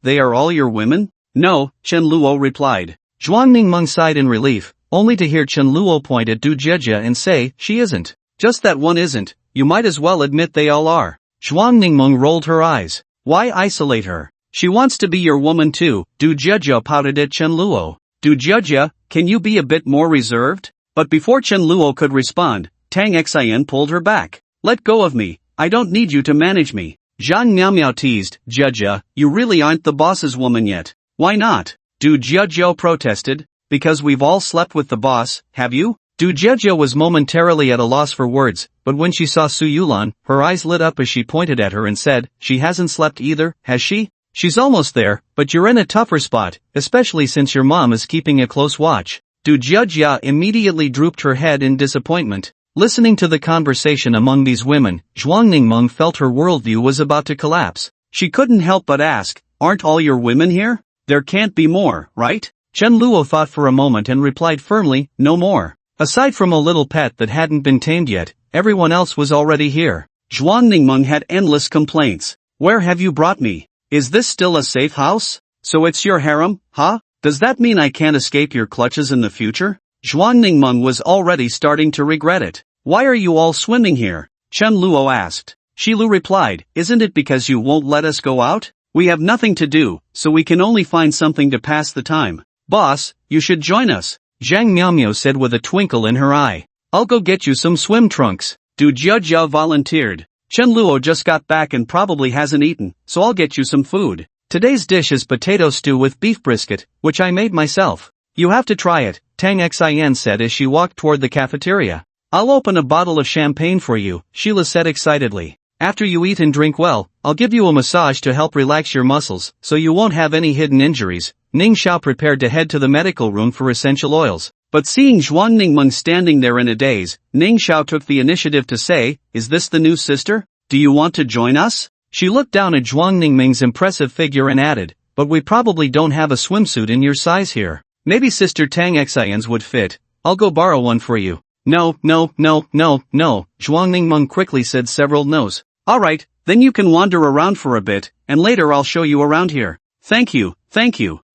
are all your women? No, Chen Luo replied. Zhuang Ningmeng sighed in relief, only to hear Chen Luo point at Du Jieja and say, she isn't. Just that one isn't, you might as well admit they all are. Zhuang Ningmeng rolled her eyes. Why isolate her? She wants to be your woman too, Du Jieja pouted at Chen Luo. Du Jieja, can you be a bit more reserved? But before Chen Luo could respond, Tang Xian pulled her back. Let go of me, I don't need you to manage me. Zhang Miaomiao teased, Jieja, you really aren't the boss's woman yet. Why not? Du Jieja protested. Because we've all slept with the boss, have you? Du Jieja was momentarily at a loss for words, but when she saw Su Yulan, her eyes lit up as she pointed at her and said, she hasn't slept either, has she? She's almost there, but you're in a tougher spot, especially since your mom is keeping a close watch. Du Jieja immediately drooped her head in disappointment. Listening to the conversation among these women, Zhuang Ningmeng felt her worldview was about to collapse. She couldn't help but ask, aren't all your women here? There can't be more, right? Chen Luo thought for a moment and replied firmly, no more. Aside from a little pet that hadn't been tamed yet, everyone else was already here. Zhuang Ningmeng had endless complaints. Where have you brought me? Is this still a safe house? So it's your harem, huh? Does that mean I can't escape your clutches in the future? Zhuang Ningmeng was already starting to regret it. Why are you all swimming here? Chen Luo asked. Shilu replied, isn't it because you won't let us go out? We have nothing to do, so we can only find something to pass the time. Boss, you should join us, Zhang Miaomiao said with a twinkle in her eye. I'll go get you some swim trunks. Du Jieja volunteered. Chen Luo just got back and probably hasn't eaten, so I'll get you some food. Today's dish is potato stew with beef brisket, which I made myself. You have to try it, Tang Xian said as she walked toward the cafeteria. I'll open a bottle of champagne for you, Sheila said excitedly. After you eat and drink well, I'll give you a massage to help relax your muscles, so you won't have any hidden injuries. Ning Xiao prepared to head to the medical room for essential oils. But seeing Zhuang Ningmeng standing there in a daze, Ning Xiao took the initiative to say, is this the new sister? Do you want to join us? She looked down at Zhuang Ningmeng's impressive figure and added, but we probably don't have a swimsuit in your size here. Maybe Sister Tang Xian's would fit. I'll go borrow one for you. No, Zhuang Ningmeng quickly said several no's. Alright, then you can wander around for a bit, and later I'll show you around here. Thank you.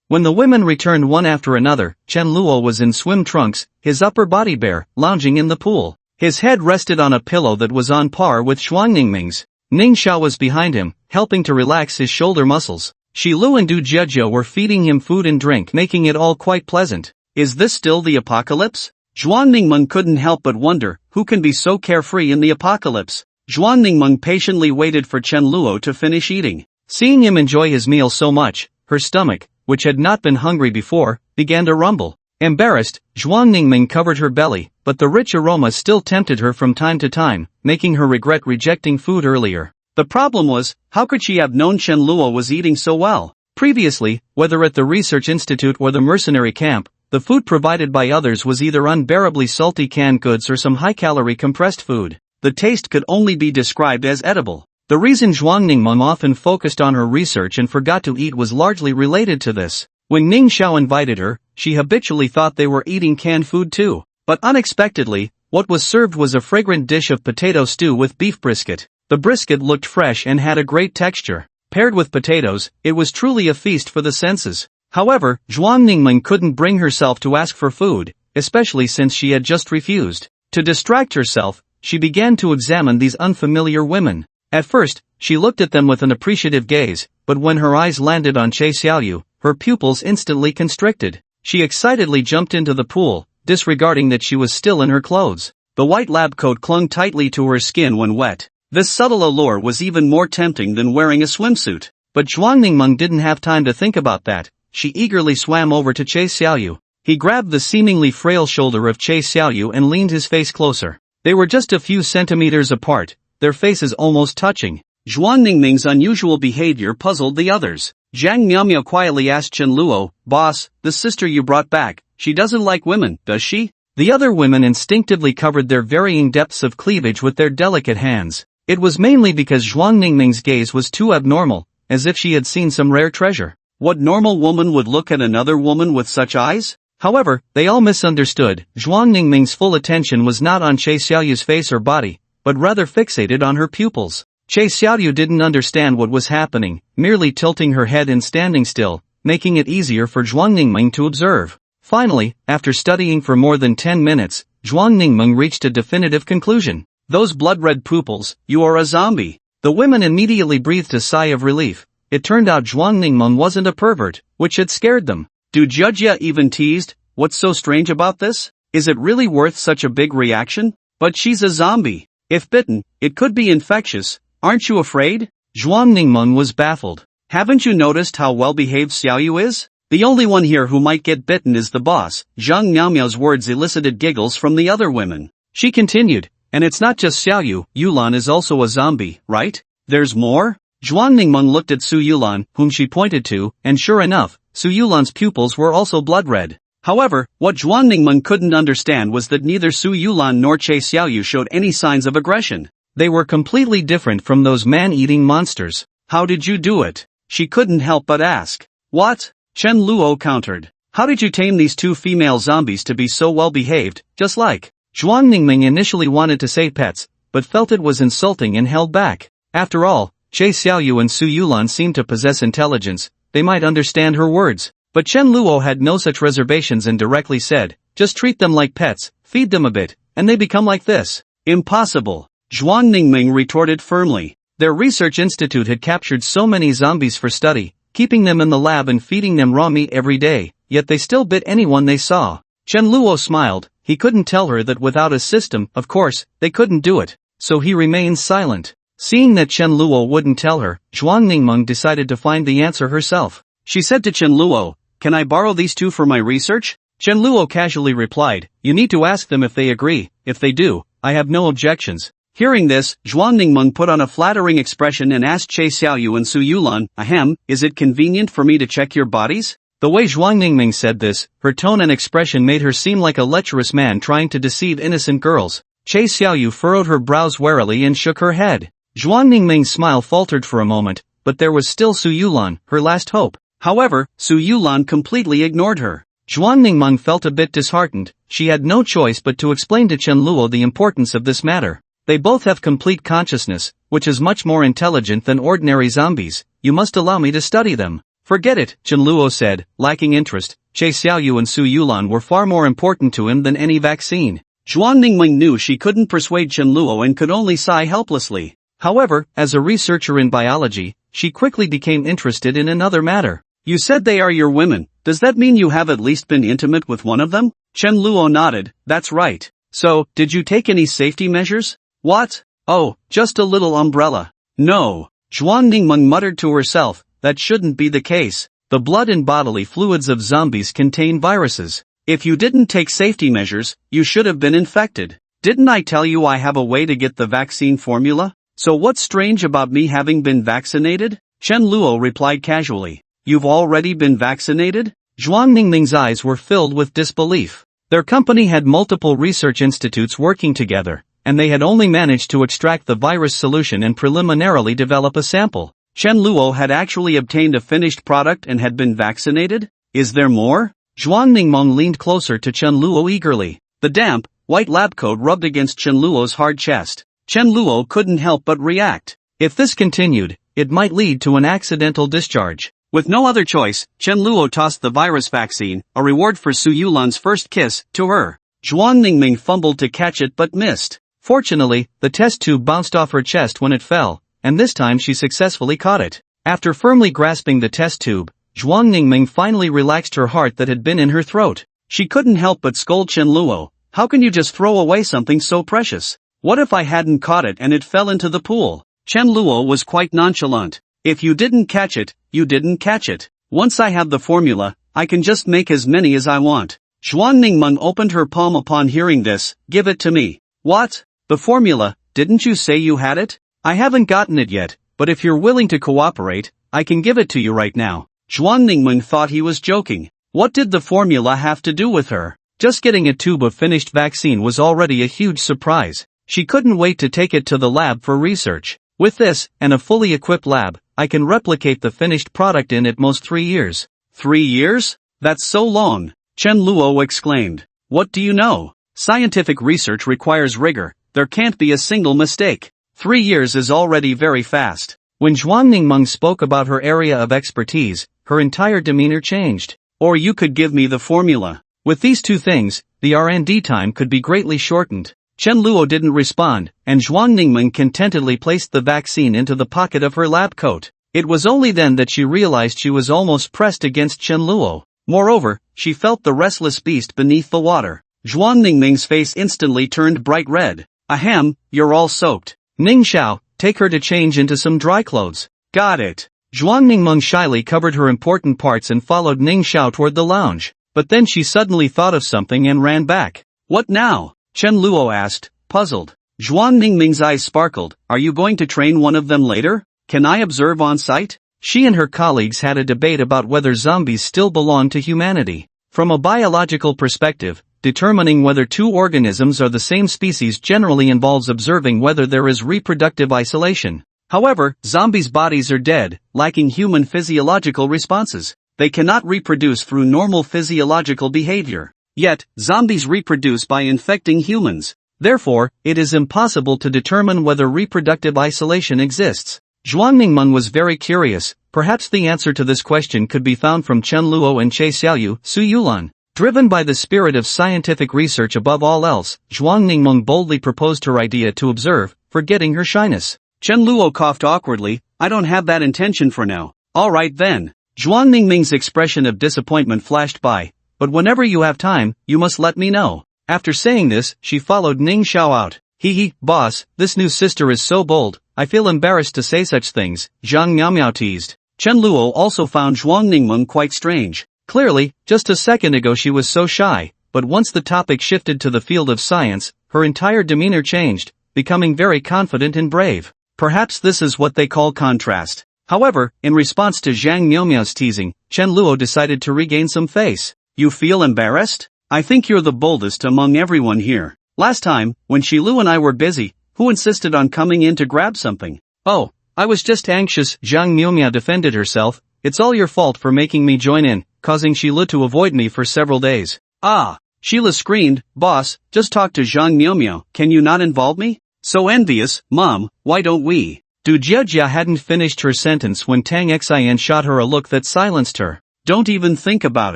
When the women returned one after another, Chen Luo was in swim trunks, his upper body bare, lounging in the pool. His head rested on a pillow that was on par with Zhuang Ningmeng's. Ning Xiao was behind him, helping to relax his shoulder muscles. Shi Lu and Du Jieja were feeding him food and drink, making it all quite pleasant. Is this still the apocalypse? Zhuang Ningmeng couldn't help but wonder, who can be so carefree in the apocalypse? Zhuang Ningmeng patiently waited for Chen Luo to finish eating. Seeing him enjoy his meal so much, her stomach, which had not been hungry before, began to rumble. Embarrassed, Zhuang Ningmeng covered her belly, but the rich aroma still tempted her from time to time, making her regret rejecting food earlier. The problem was, how could she have known Chen Luo was eating so well? Previously, whether at the research institute or the mercenary camp, the food provided by others was either unbearably salty canned goods or some high-calorie compressed food. The taste could only be described as edible. The reason Zhuang Ningmeng often focused on her research and forgot to eat was largely related to this. When Ning Xiao invited her, she habitually thought they were eating canned food too. But unexpectedly, what was served was a fragrant dish of potato stew with beef brisket. The brisket looked fresh and had a great texture. Paired with potatoes, it was truly a feast for the senses. However, Zhuang Ningmeng couldn't bring herself to ask for food, especially since she had just refused. To distract herself, she began to examine these unfamiliar women. At first, she looked at them with an appreciative gaze, but when her eyes landed on Che Xiaoyu, her pupils instantly constricted. She excitedly jumped into the pool, disregarding that she was still in her clothes. The white lab coat clung tightly to her skin when wet. This subtle allure was even more tempting than wearing a swimsuit. But Zhuang Ningmeng didn't have time to think about that. She eagerly swam over to Che Xiaoyu. He grabbed the seemingly frail shoulder of Che Xiaoyu and leaned his face closer. They were just a few centimeters apart, their faces almost touching. Zhuang Ningmeng's unusual behavior puzzled the others. Zhang Miaomiao quietly asked Chen Luo, "Boss, the sister you brought back, she doesn't like women, does she?" The other women instinctively covered their varying depths of cleavage with their delicate hands. It was mainly because Zhuang Ningmeng's gaze was too abnormal, as if she had seen some rare treasure. What normal woman would look at another woman with such eyes? However, they all misunderstood. Zhuang Ningmeng's full attention was not on Che Xiaoyu's face or body, but rather fixated on her pupils. Che Xiaoyu didn't understand what was happening, merely tilting her head and standing still, making it easier for Zhuang Ningmeng to observe. Finally, after studying for more than 10 minutes, Zhuang Ningmeng reached a definitive conclusion. Those blood-red pupils, you are a zombie. The women immediately breathed a sigh of relief. It turned out Zhuang Ningmeng wasn't a pervert, which had scared them. Do Judya even teased, what's so strange about this? Is it really worth such a big reaction? But she's a zombie. If bitten, it could be infectious. Aren't you afraid? Zhuang Ningmeng was baffled. Haven't you noticed how well-behaved Xiaoyu is? The only one here who might get bitten is the boss. Zhang Miaomiao's words elicited giggles from the other women. She continued, and it's not just Xiaoyu, Yulan is also a zombie, right? There's more? Zhuang Ningmeng looked at Su Yulan, whom she pointed to, and sure enough, Su Yulan's pupils were also blood-red. However, what Zhuang Ningmeng couldn't understand was that neither Su Yulan nor Che Xiaoyu showed any signs of aggression. They were completely different from those man-eating monsters. How did you do it? She couldn't help but ask. What? Chen Luo countered. How did you tame these two female zombies to be so well-behaved, just like? Zhuang Ningmeng initially wanted to say pets, but felt it was insulting and held back. After all, Che Xiaoyu and Su Yulan seemed to possess intelligence, they might understand her words. But Chen Luo had no such reservations and directly said, just treat them like pets, feed them a bit, and they become like this. Impossible. Zhuang Ningmeng retorted firmly. Their research institute had captured so many zombies for study, keeping them in the lab and feeding them raw meat every day, yet they still bit anyone they saw. Chen Luo smiled, he couldn't tell her that without a system, of course, they couldn't do it, so he remained silent. Seeing that Chen Luo wouldn't tell her, Zhuang Ningmeng decided to find the answer herself. She said to Chen Luo, can I borrow these two for my research? Chen Luo casually replied, you need to ask them if they agree, if they do, I have no objections. Hearing this, Zhuang Ningmeng put on a flattering expression and asked Che Xiaoyu and Su Yulan, ahem, is it convenient for me to check your bodies? The way Zhuang Ningmeng said this, her tone and expression made her seem like a lecherous man trying to deceive innocent girls. Che Xiaoyu furrowed her brows warily and shook her head. Zhuang Ningmeng's smile faltered for a moment, but there was still Su Yulan, her last hope. However, Su Yulan completely ignored her. Zhuang Ningmeng felt a bit disheartened. She had no choice but to explain to Chen Luo the importance of this matter. They both have complete consciousness, which is much more intelligent than ordinary zombies. You must allow me to study them. Forget it, Chen Luo said, lacking interest. Che Xiaoyu and Su Yulan were far more important to him than any vaccine. Zhuang Ningmeng knew she couldn't persuade Chen Luo and could only sigh helplessly. However, as a researcher in biology, she quickly became interested in another matter. You said they are your women, does that mean you have at least been intimate with one of them? Chen Luo nodded, that's right. So, did you take any safety measures? What? Oh, just a little umbrella. No. Zhuang Ningmeng muttered to herself, that shouldn't be the case. The blood and bodily fluids of zombies contain viruses. If you didn't take safety measures, you should have been infected. Didn't I tell you I have a way to get the vaccine formula? So what's strange about me having been vaccinated? Chen Luo replied casually. You've already been vaccinated? Zhuang Ningmeng's eyes were filled with disbelief. Their company had multiple research institutes working together, and they had only managed to extract the virus solution and preliminarily develop a sample. Chen Luo had actually obtained a finished product and had been vaccinated? Is there more? Zhuang Ningmeng leaned closer to Chen Luo eagerly. The damp, white lab coat rubbed against Chen Luo's hard chest. Chen Luo couldn't help but react. If this continued, it might lead to an accidental discharge. With no other choice, Chen Luo tossed the virus vaccine, a reward for Su Yulan's first kiss, to her. Zhuang Ningmeng fumbled to catch it but missed. Fortunately, the test tube bounced off her chest when it fell, and this time she successfully caught it. After firmly grasping the test tube, Zhuang Ningmeng finally relaxed her heart that had been in her throat. She couldn't help but scold Chen Luo, how can you just throw away something so precious? What if I hadn't caught it and it fell into the pool? Chen Luo was quite nonchalant. If you didn't catch it, you didn't catch it. Once I have the formula, I can just make as many as I want. Zhuang Ningmeng opened her palm upon hearing this, give it to me. What? The formula, didn't you say you had it? I haven't gotten it yet, but if you're willing to cooperate, I can give it to you right now. Zhuang Ningmeng thought he was joking. What did the formula have to do with her? Just getting a tube of finished vaccine was already a huge surprise. She couldn't wait to take it to the lab for research. With this, and a fully equipped lab, I can replicate the finished product in at most 3 years. 3 years? That's so long, Chen Luo exclaimed. What do you know? Scientific research requires rigor, there can't be a single mistake. 3 years is already very fast. When Zhuang Ningmeng spoke about her area of expertise, her entire demeanor changed. Or you could give me the formula. With these two things, the R&D time could be greatly shortened. Chen Luo didn't respond, and Zhuang Ningmeng contentedly placed the vaccine into the pocket of her lab coat. It was only then that she realized she was almost pressed against Chen Luo. Moreover, she felt the restless beast beneath the water. Zhuang Ningmeng's face instantly turned bright red. Ahem, you're all soaked. Ning Xiao, take her to change into some dry clothes. Got it. Zhuang Ningmeng shyly covered her important parts and followed Ning Xiao toward the lounge. But then she suddenly thought of something and ran back. What now? Chen Luo asked, puzzled. Zhuang Ningmeng's eyes sparkled. Are you going to train one of them later? Can I observe on site? She and her colleagues had a debate about whether zombies still belong to humanity. From a biological perspective, determining whether two organisms are the same species generally involves observing whether there is reproductive isolation. However, zombies' bodies are dead, lacking human physiological responses. They cannot reproduce through normal physiological behavior. Yet, zombies reproduce by infecting humans. Therefore, it is impossible to determine whether reproductive isolation exists. Zhuang Ningmeng was very curious. Perhaps the answer to this question could be found from Chen Luo and Che Xiaoyu, Su Yulan. Driven by the spirit of scientific research above all else, Zhuang Ningmeng boldly proposed her idea to observe, forgetting her shyness. Chen Luo coughed awkwardly. I don't have that intention for now. Alright then. Zhuang Ningmeng's expression of disappointment flashed by. But whenever you have time, you must let me know. After saying this, she followed Ning Xiao out. Hee, boss, this new sister is so bold, I feel embarrassed to say such things, Zhang Miaomiao teased. Chen Luo also found Zhuang Ningmeng quite strange. Clearly, just a second ago she was so shy, but once the topic shifted to the field of science, her entire demeanor changed, becoming very confident and brave. Perhaps this is what they call contrast. However, in response to Zhang Miaomiao's teasing, Chen Luo decided to regain some face. You feel embarrassed? I think you're the boldest among everyone here. Last time, when Shilu and I were busy, who insisted on coming in to grab something? Oh, I was just anxious, Zhang Miaomiao defended herself. It's all your fault for making me join in, causing Shilu to avoid me for several days. Ah! Sheila screamed, boss, just talk to Zhang Miaomiao, can you not involve me? So envious, mom, why don't we? Du Jiajia hadn't finished her sentence when Tang Xian shot her a look that silenced her. Don't even think about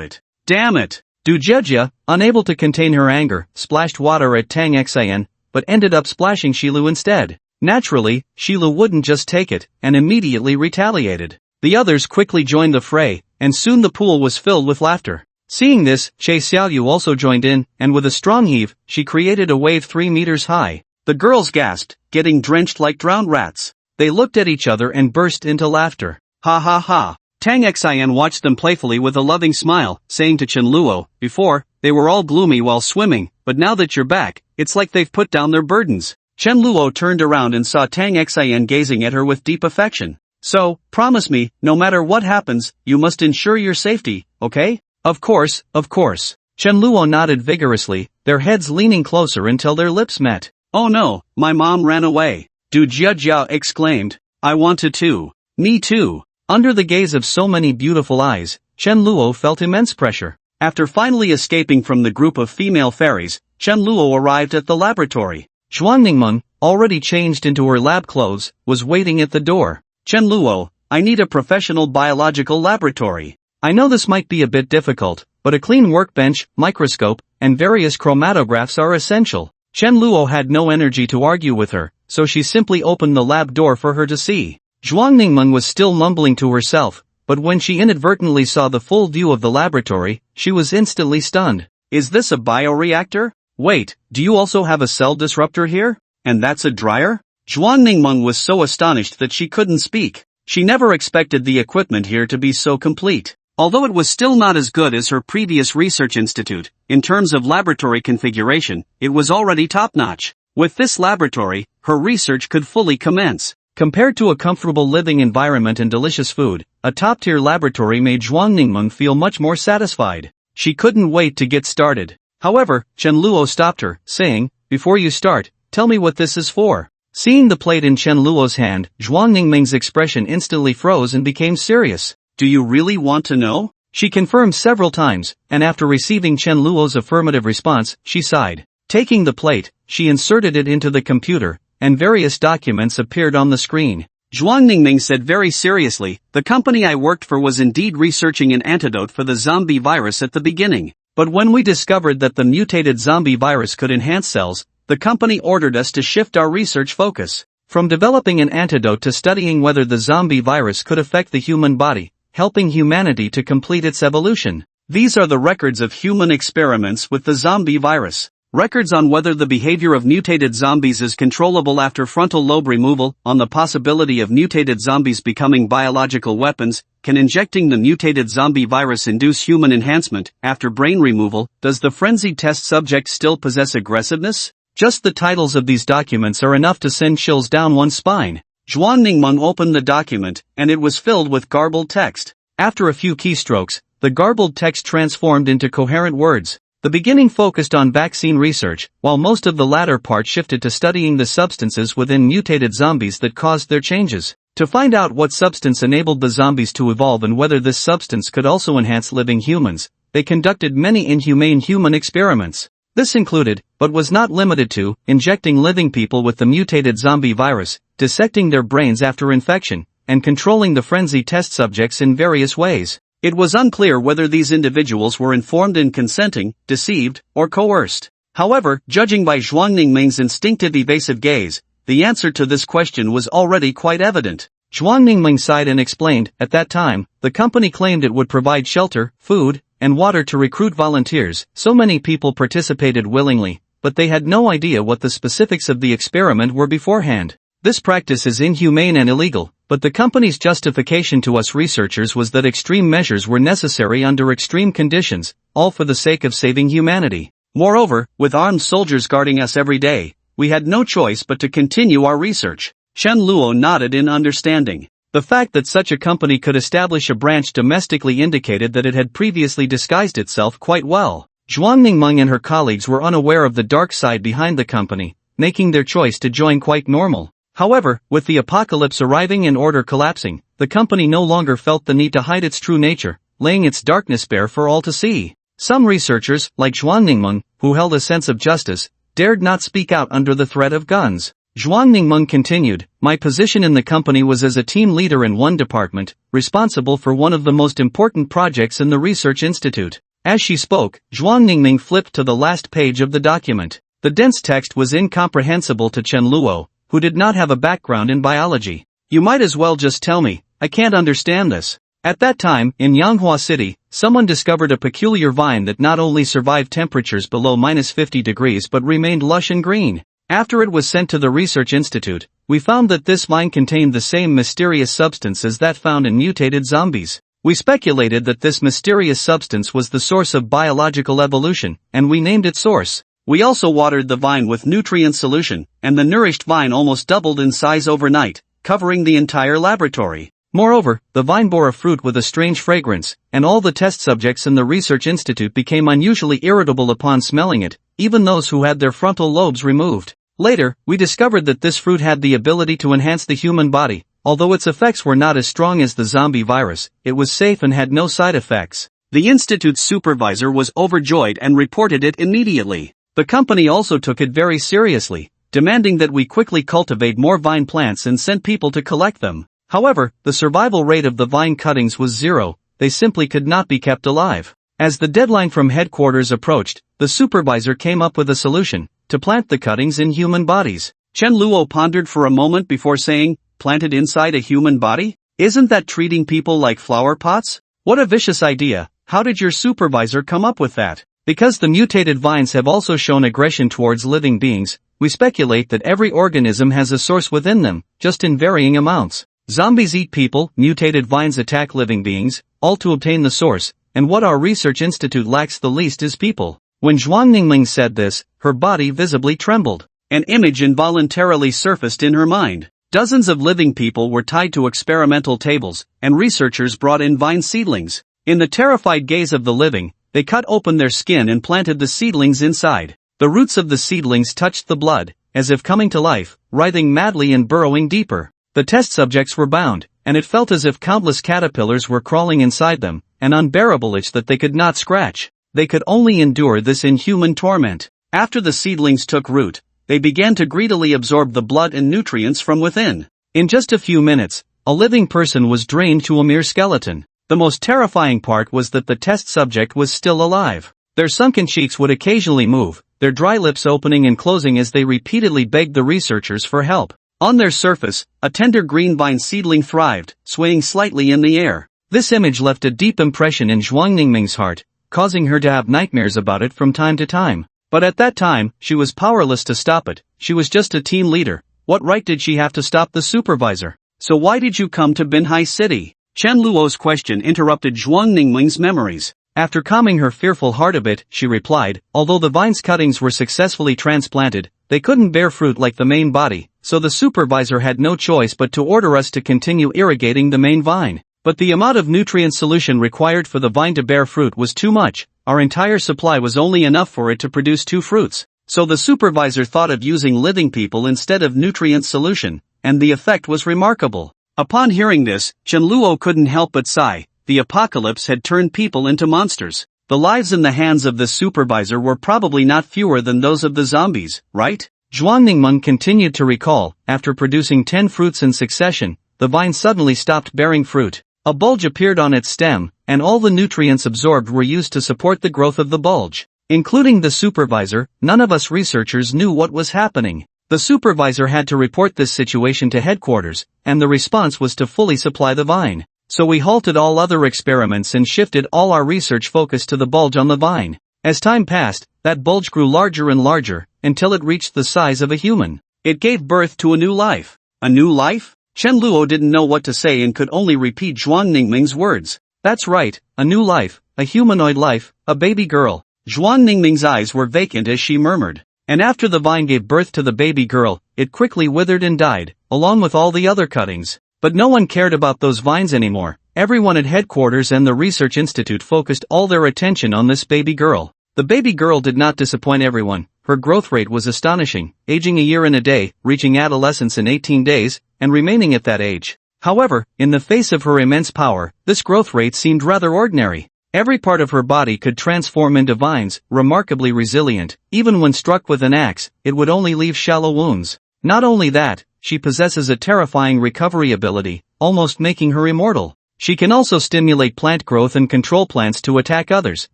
it. Damn it! Du Jiajia, unable to contain her anger, splashed water at Tang Xian, but ended up splashing Shilu instead. Naturally, Shilu wouldn't just take it, and immediately retaliated. The others quickly joined the fray, and soon the pool was filled with laughter. Seeing this, Che Xiaoyu also joined in, and with a strong heave, she created a wave 3 meters high. The girls gasped, getting drenched like drowned rats. They looked at each other and burst into laughter. Ha ha ha. Tang Xian watched them playfully with a loving smile, saying to Chen Luo, before, they were all gloomy while swimming, but now that you're back, it's like they've put down their burdens. Chen Luo turned around and saw Tang Xian gazing at her with deep affection. So, promise me, no matter what happens, you must ensure your safety, okay? Of course, of course. Chen Luo nodded vigorously, their heads leaning closer until their lips met. Oh no, my mom ran away. Du Jiajiao exclaimed. I wanted to. Me too. Under the gaze of so many beautiful eyes, Chen Luo felt immense pressure. After finally escaping from the group of female fairies, Chen Luo arrived at the laboratory. Zhuang Ningmeng, already changed into her lab clothes, was waiting at the door. Chen Luo, I need a professional biological laboratory. I know this might be a bit difficult, but a clean workbench, microscope, and various chromatographs are essential. Chen Luo had no energy to argue with her, so she simply opened the lab door for her to see. Zhuang Ningmeng was still mumbling to herself, but when she inadvertently saw the full view of the laboratory, she was instantly stunned. Is this a bioreactor? Wait, do you also have a cell disruptor here? And that's a dryer? Zhuang Ningmeng was so astonished that she couldn't speak. She never expected the equipment here to be so complete. Although it was still not as good as her previous research institute, in terms of laboratory configuration, it was already top-notch. With this laboratory, her research could fully commence. Compared to a comfortable living environment and delicious food, a top-tier laboratory made Zhuang Ningmeng feel much more satisfied. She couldn't wait to get started. However, Chen Luo stopped her, saying, before you start, tell me what this is for. Seeing the plate in Chen Luo's hand, Zhuang Ningmeng's expression instantly froze and became serious. Do you really want to know? She confirmed several times, and after receiving Chen Luo's affirmative response, she sighed. Taking the plate, she inserted it into the computer, and various documents appeared on the screen. Zhuang Ningmeng said very seriously, the company I worked for was indeed researching an antidote for the zombie virus at the beginning. But when we discovered that the mutated zombie virus could enhance cells, the company ordered us to shift our research focus. From developing an antidote to studying whether the zombie virus could affect the human body, helping humanity to complete its evolution. These are the records of human experiments with the zombie virus. Records on whether the behavior of mutated zombies is controllable after frontal lobe removal, on the possibility of mutated zombies becoming biological weapons, can injecting the mutated zombie virus induce human enhancement, after brain removal, does the frenzied test subject still possess aggressiveness? Just the titles of these documents are enough to send chills down one's spine. Zhuang Ningmeng opened the document, and it was filled with garbled text. After a few keystrokes, the garbled text transformed into coherent words. The beginning focused on vaccine research, while most of the latter part shifted to studying the substances within mutated zombies that caused their changes. To find out what substance enabled the zombies to evolve and whether this substance could also enhance living humans, they conducted many inhumane human experiments. This included, but was not limited to, injecting living people with the mutated zombie virus, dissecting their brains after infection, and controlling the frenzy test subjects in various ways. It was unclear whether these individuals were informed and consenting, deceived, or coerced. However, judging by Zhuang Ningmeng's instinctive evasive gaze, the answer to this question was already quite evident. Zhuang Ningmeng sighed and explained, at that time, the company claimed it would provide shelter, food, and water to recruit volunteers. So many people participated willingly, but they had no idea what the specifics of the experiment were beforehand. This practice is inhumane and illegal, but the company's justification to us researchers was that extreme measures were necessary under extreme conditions, all for the sake of saving humanity. Moreover, with armed soldiers guarding us every day, we had no choice but to continue our research. Chen Luo nodded in understanding. The fact that such a company could establish a branch domestically indicated that it had previously disguised itself quite well. Zhuang Ningmeng and her colleagues were unaware of the dark side behind the company, making their choice to join quite normal. However, with the apocalypse arriving and order collapsing, the company no longer felt the need to hide its true nature, laying its darkness bare for all to see. Some researchers, like Zhuang Ningmeng, who held a sense of justice, dared not speak out under the threat of guns. Zhuang Ningmeng continued, my position in the company was as a team leader in one department, responsible for one of the most important projects in the research institute. As she spoke, Zhuang Ningmeng flipped to the last page of the document. The dense text was incomprehensible to Chen Luo, who did not have a background in biology. You might as well just tell me, I can't understand this. At that time, in Manhwa City, someone discovered a peculiar vine that not only survived temperatures below -50 degrees but remained lush and green. After it was sent to the research institute, we found that this vine contained the same mysterious substance as that found in mutated zombies. We speculated that this mysterious substance was the source of biological evolution, and we named it Source. We also watered the vine with nutrient solution, and the nourished vine almost doubled in size overnight, covering the entire laboratory. Moreover, the vine bore a fruit with a strange fragrance, and all the test subjects in the research institute became unusually irritable upon smelling it, even those who had their frontal lobes removed. Later, we discovered that this fruit had the ability to enhance the human body. Although its effects were not as strong as the zombie virus, it was safe and had no side effects. The institute's supervisor was overjoyed and reported it immediately. The company also took it very seriously, demanding that we quickly cultivate more vine plants and send people to collect them. However, the survival rate of the vine cuttings was zero, they simply could not be kept alive. As the deadline from headquarters approached, the supervisor came up with a solution, to plant the cuttings in human bodies. Chen Luo pondered for a moment before saying, planted inside a human body? Isn't that treating people like flower pots? What a vicious idea, how did your supervisor come up with that? Because the mutated vines have also shown aggression towards living beings, we speculate that every organism has a source within them, just in varying amounts. Zombies eat people, mutated vines attack living beings, all to obtain the source, and what our research institute lacks the least is people. When Zhuang Ningmeng said this, her body visibly trembled. An image involuntarily surfaced in her mind. Dozens of living people were tied to experimental tables, and researchers brought in vine seedlings. In the terrified gaze of the living, they cut open their skin and planted the seedlings inside. The roots of the seedlings touched the blood, as if coming to life, writhing madly and burrowing deeper. The test subjects were bound, and it felt as if countless caterpillars were crawling inside them, an unbearable itch that they could not scratch. They could only endure this inhuman torment. After the seedlings took root, they began to greedily absorb the blood and nutrients from within. In just a few minutes, a living person was drained to a mere skeleton. The most terrifying part was that the test subject was still alive. Their sunken cheeks would occasionally move, their dry lips opening and closing as they repeatedly begged the researchers for help. On their surface, a tender green vine seedling thrived, swaying slightly in the air. This image left a deep impression in Zhuang Ningming's heart, causing her to have nightmares about it from time to time. But at that time, she was powerless to stop it. She was just a team leader. What right did she have to stop the supervisor? So why did you come to Binhai City? Chen Luo's question interrupted Zhuang Ningming's memories. After calming her fearful heart a bit, she replied, although the vine's cuttings were successfully transplanted, they couldn't bear fruit like the main body, so the supervisor had no choice but to order us to continue irrigating the main vine. But the amount of nutrient solution required for the vine to bear fruit was too much. Our entire supply was only enough for it to produce 2 fruits. So the supervisor thought of using living people instead of nutrient solution, and the effect was remarkable. Upon hearing this, Chen Luo couldn't help but sigh. The apocalypse had turned people into monsters. The lives in the hands of the supervisor were probably not fewer than those of the zombies, right? Zhuang Ningmeng continued to recall, after producing 10 fruits in succession, the vine suddenly stopped bearing fruit. A bulge appeared on its stem, and all the nutrients absorbed were used to support the growth of the bulge. Including the supervisor, none of us researchers knew what was happening. The supervisor had to report this situation to headquarters, and the response was to fully supply the vine. So we halted all other experiments and shifted all our research focus to the bulge on the vine. As time passed, that bulge grew larger and larger, until it reached the size of a human. It gave birth to a new life. A new life? Chen Luo didn't know what to say and could only repeat Zhuang Ningming's words. That's right, a new life, a humanoid life, a baby girl. Zhuang Ningming's eyes were vacant as she murmured. And after the vine gave birth to the baby girl, it quickly withered and died, along with all the other cuttings. But no one cared about those vines anymore. Everyone at headquarters and the research institute focused all their attention on this baby girl. The baby girl did not disappoint everyone. Her growth rate was astonishing, aging a year and a day, reaching adolescence in 18 days, and remaining at that age. However, in the face of her immense power, this growth rate seemed rather ordinary. Every part of her body could transform into vines, remarkably resilient. Even when struck with an axe, it would only leave shallow wounds. Not only that, she possesses a terrifying recovery ability, almost making her immortal. She can also stimulate plant growth and control plants to attack others.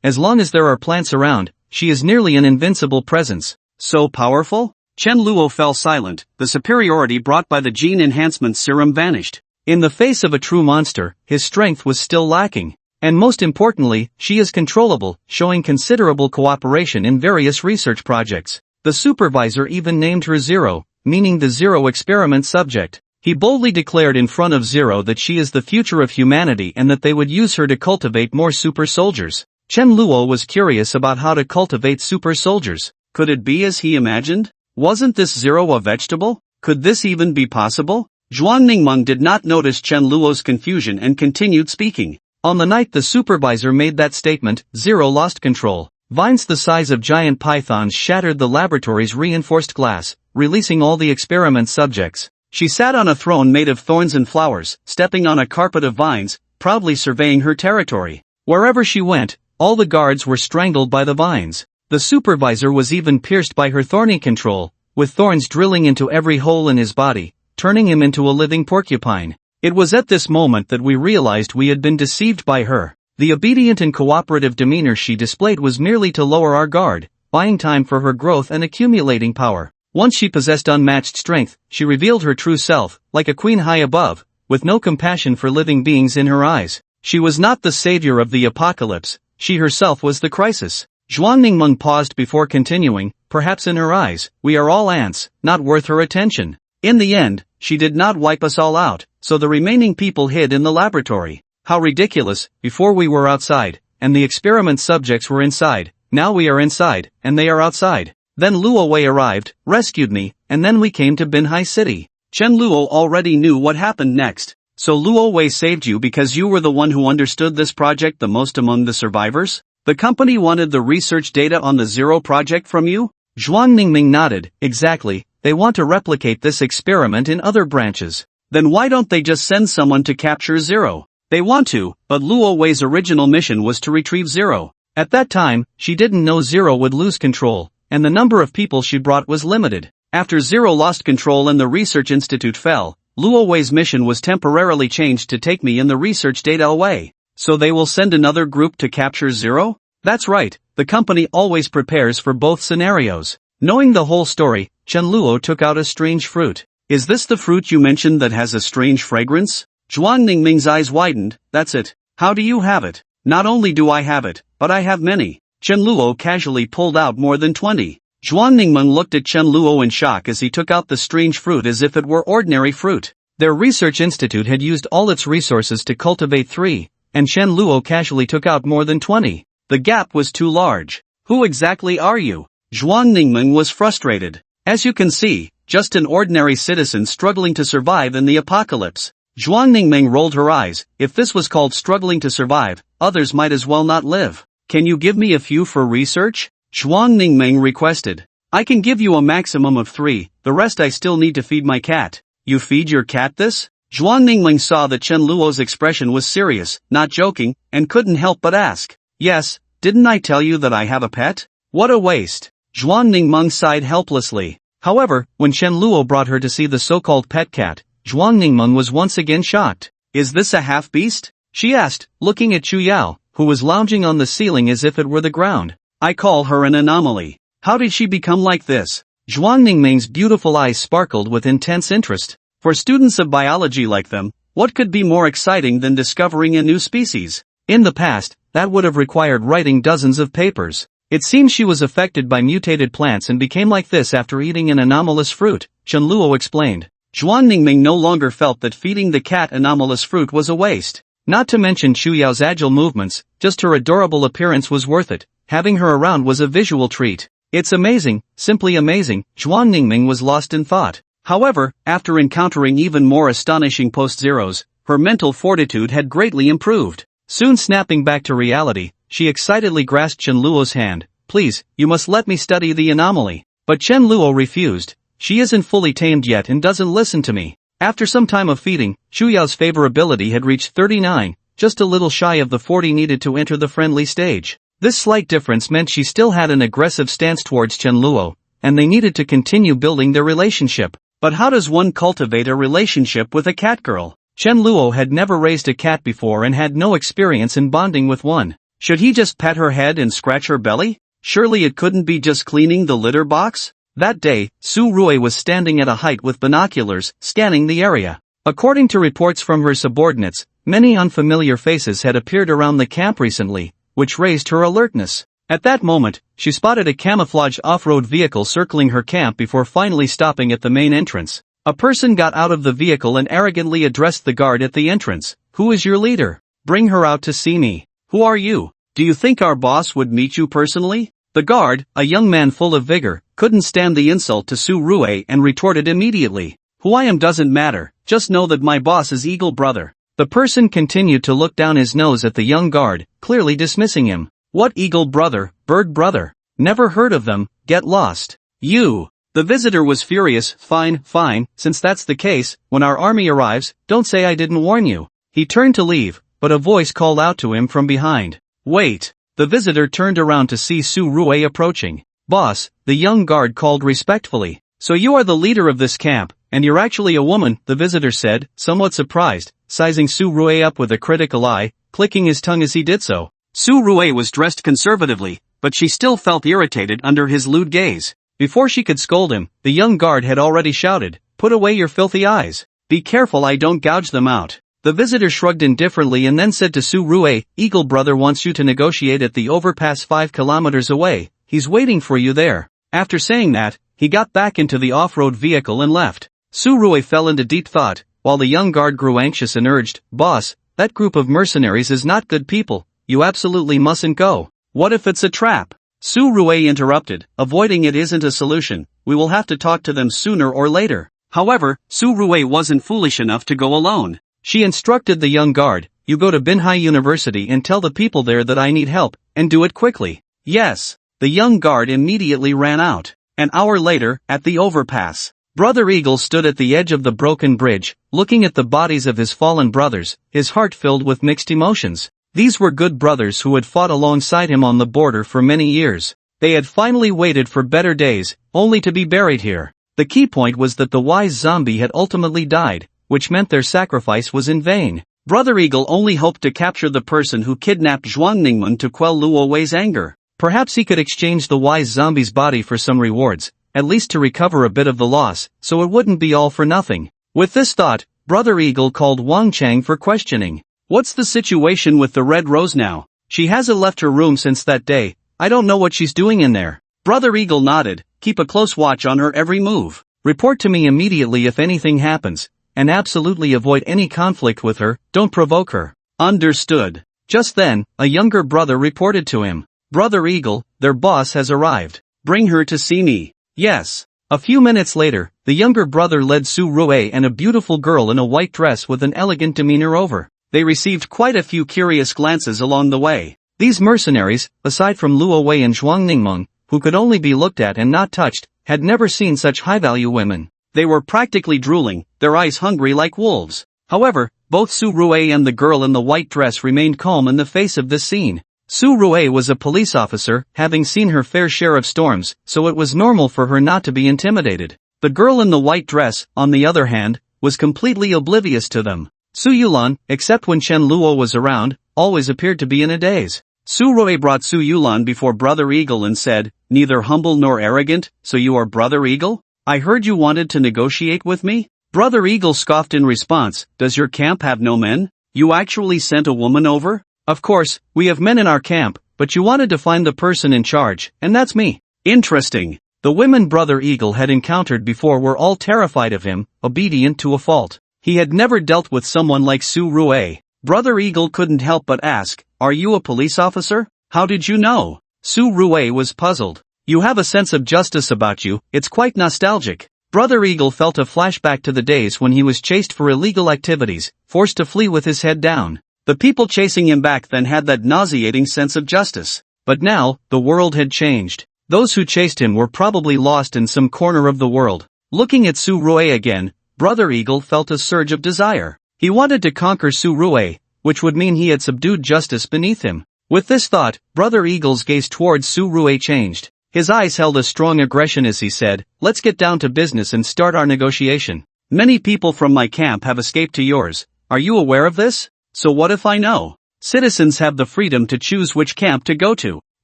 As long as there are plants around, she is nearly an invincible presence. So powerful? Chen Luo fell silent. The superiority brought by the gene enhancement serum vanished. In the face of a true monster, his strength was still lacking. And most importantly, she is controllable, showing considerable cooperation in various research projects. The supervisor even named her Zero, meaning the Zero experiment subject. He boldly declared in front of Zero that she is the future of humanity and that they would use her to cultivate more super soldiers. Chen Luo was curious about how to cultivate super soldiers. Could it be as he imagined? Wasn't this Zero a vegetable? Could this even be possible? Zhuang Ningmeng did not notice Chen Luo's confusion and continued speaking. On the night the supervisor made that statement, Zero lost control. Vines the size of giant pythons shattered the laboratory's reinforced glass, releasing all the experiment subjects. She sat on a throne made of thorns and flowers, stepping on a carpet of vines, proudly surveying her territory. Wherever she went, all the guards were strangled by the vines. The supervisor was even pierced by her thorny control, with thorns drilling into every hole in his body, turning him into a living porcupine. It was at this moment that we realized we had been deceived by her. The obedient and cooperative demeanor she displayed was merely to lower our guard, buying time for her growth and accumulating power. Once she possessed unmatched strength, she revealed her true self, like a queen high above, with no compassion for living beings in her eyes. She was not the savior of the apocalypse, she herself was the crisis. Zhuang Ningmeng paused before continuing, perhaps in her eyes, we are all ants, not worth her attention. In the end, she did not wipe us all out, so the remaining people hid in the laboratory. How ridiculous, before we were outside, and the experiment subjects were inside, now we are inside, and they are outside. Then Luo Wei arrived, rescued me, and then we came to Binhai City. Chen Luo already knew what happened next. So Luo Wei saved you because you were the one who understood this project the most among the survivors? The company wanted the research data on the Zero project from you? Zhuang Ningming nodded, exactly, they want to replicate this experiment in other branches. Then why don't they just send someone to capture Zero? They want to, but Luo Wei's original mission was to retrieve Zero. At that time, she didn't know Zero would lose control, and the number of people she brought was limited. After Zero lost control and the research institute fell, Luo Wei's mission was temporarily changed to take me and the research data away. So they will send another group to capture Zero? That's right, the company always prepares for both scenarios. Knowing the whole story, Chen Luo took out a strange fruit. Is this the fruit you mentioned that has a strange fragrance? Zhuang Ningming's eyes widened. That's it. How do you have it? Not only do I have it, but I have many. Chen Luo casually pulled out more than 20. Zhuang Ningming looked at Chen Luo in shock as he took out the strange fruit as if it were ordinary fruit. Their research institute had used all its resources to cultivate 3, and Chen Luo casually took out more than 20. The gap was too large. Who exactly are you? Zhuang Ningming was frustrated. As you can see, just an ordinary citizen struggling to survive in the apocalypse. Zhuang Ningming rolled her eyes. If this was called struggling to survive, others might as well not live. Can you give me a few for research? Zhuang Ningming requested. I can give you a maximum of 3, the rest I still need to feed my cat. You feed your cat this? Zhuang Ningming saw that Chen Luo's expression was serious, not joking, and couldn't help but ask. Yes, didn't I tell you that I have a pet? What a waste. Zhuang Ningming sighed helplessly. However, when Chen Luo brought her to see the so-called pet cat, Zhuang Ningming was once again shocked. Is this a half-beast? She asked, looking at Chu Yao, who was lounging on the ceiling as if it were the ground. I call her an anomaly. How did she become like this? Zhuang Ningming's beautiful eyes sparkled with intense interest. For students of biology like them, what could be more exciting than discovering a new species? In the past, that would have required writing dozens of papers. It seems she was affected by mutated plants and became like this after eating an anomalous fruit, Chen Luo explained. Zhuang Ningming no longer felt that feeding the cat anomalous fruit was a waste. Not to mention Chu Yao's agile movements, just her adorable appearance was worth it. Having her around was a visual treat. It's amazing, simply amazing. Zhuang Ningming was lost in thought. However, after encountering even more astonishing post-zeros, her mental fortitude had greatly improved. Soon snapping back to reality, she excitedly grasped Chen Luo's hand. Please, you must let me study the anomaly. But Chen Luo refused. She isn't fully tamed yet and doesn't listen to me. After some time of feeding, Chu Yao's favorability had reached 39, just a little shy of the 40 needed to enter the friendly stage. This slight difference meant she still had an aggressive stance towards Chen Luo, and they needed to continue building their relationship. But how does one cultivate a relationship with a cat girl? Chen Luo had never raised a cat before and had no experience in bonding with one. Should he just pet her head and scratch her belly? Surely it couldn't be just cleaning the litter box? That day, Su Rui was standing at a height with binoculars, scanning the area. According to reports from her subordinates, many unfamiliar faces had appeared around the camp recently, which raised her alertness. At that moment, she spotted a camouflage off-road vehicle circling her camp before finally stopping at the main entrance. A person got out of the vehicle and arrogantly addressed the guard at the entrance. Who is your leader? Bring her out to see me. Who are you? Do you think our boss would meet you personally? The guard, a young man full of vigor, couldn't stand the insult to Su Rui and retorted immediately. Who I am doesn't matter, just know that my boss is Eagle Brother. The person continued to look down his nose at the young guard, clearly dismissing him. What Eagle Brother, Bird Brother? Never heard of them, get lost. You. The visitor was furious. Fine, since that's the case, when our army arrives, don't say I didn't warn you. He turned to leave, but a voice called out to him from behind. Wait. The visitor turned around to see Su Rui approaching. Boss, the young guard called respectfully. So you are the leader of this camp, and you're actually a woman, the visitor said, somewhat surprised, sizing Su Rui up with a critical eye, clicking his tongue as he did so. Su Rui was dressed conservatively, but she still felt irritated under his lewd gaze. Before she could scold him, the young guard had already shouted, "Put away your filthy eyes. Be careful I don't gouge them out." The visitor shrugged indifferently and then said to Su Rui, Eagle Brother wants you to negotiate at the overpass 5 kilometers away, he's waiting for you there. After saying that, he got back into the off-road vehicle and left. Su Rui fell into deep thought, while the young guard grew anxious and urged, Boss, that group of mercenaries is not good people, you absolutely mustn't go. What if it's a trap? Su Rui interrupted, avoiding it isn't a solution, we will have to talk to them sooner or later. However, Su Rui wasn't foolish enough to go alone. She instructed the young guard, you go to Binhai University and tell the people there that I need help, and do it quickly. Yes. The young guard immediately ran out. An hour later, at the overpass, Brother Eagle stood at the edge of the broken bridge, looking at the bodies of his fallen brothers, his heart filled with mixed emotions. These were good brothers who had fought alongside him on the border for many years. They had finally waited for better days, only to be buried here. The key point was that the wise zombie had ultimately died, which meant their sacrifice was in vain. Brother Eagle only hoped to capture the person who kidnapped Zhuang Ningmen to quell Luo Wei's anger. Perhaps he could exchange the wise zombie's body for some rewards, at least to recover a bit of the loss, so it wouldn't be all for nothing. With this thought, Brother Eagle called Wang Chang for questioning. What's the situation with the Red Rose now? She hasn't left her room since that day. I don't know what she's doing in there. Brother Eagle nodded. Keep a close watch on her every move. Report to me immediately if anything happens, and absolutely avoid any conflict with her, don't provoke her. Understood. Just then, a younger brother reported to him. Brother Eagle, their boss has arrived. Bring her to see me. Yes. A few minutes later, the younger brother led Su Rue and a beautiful girl in a white dress with an elegant demeanor over. They received quite a few curious glances along the way. These mercenaries, aside from Luo Wei and Zhuang Ningmeng, who could only be looked at and not touched, had never seen such high-value women. They were practically drooling, their eyes hungry like wolves. However, both Su Rue and the girl in the white dress remained calm in the face of this scene. Su Rue was a police officer, having seen her fair share of storms, so it was normal for her not to be intimidated. The girl in the white dress, on the other hand, was completely oblivious to them. Su Yulan, except when Chen Luo was around, always appeared to be in a daze. Su Rue brought Su Yulan before Brother Eagle and said, neither humble nor arrogant, so you are Brother Eagle? I heard you wanted to negotiate with me? Brother Eagle scoffed in response, does your camp have no men? You actually sent a woman over? Of course, we have men in our camp, but you wanted to find the person in charge, and that's me. Interesting. The women Brother Eagle had encountered before were all terrified of him, obedient to a fault. He had never dealt with someone like Su Rue. Brother Eagle couldn't help but ask, are you a police officer? How did you know? Su Rue was puzzled. You have a sense of justice about you, it's quite nostalgic. Brother Eagle felt a flashback to the days when he was chased for illegal activities, forced to flee with his head down. The people chasing him back then had that nauseating sense of justice. But now, the world had changed. Those who chased him were probably lost in some corner of the world. Looking at Su Rue again, Brother Eagle felt a surge of desire. He wanted to conquer Su Rue, which would mean he had subdued justice beneath him. With this thought, Brother Eagle's gaze towards Su Rue changed. His eyes held a strong aggression as he said, let's get down to business and start our negotiation. Many people from my camp have escaped to yours. Are you aware of this? So what if I know? Citizens have the freedom to choose which camp to go to.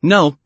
No,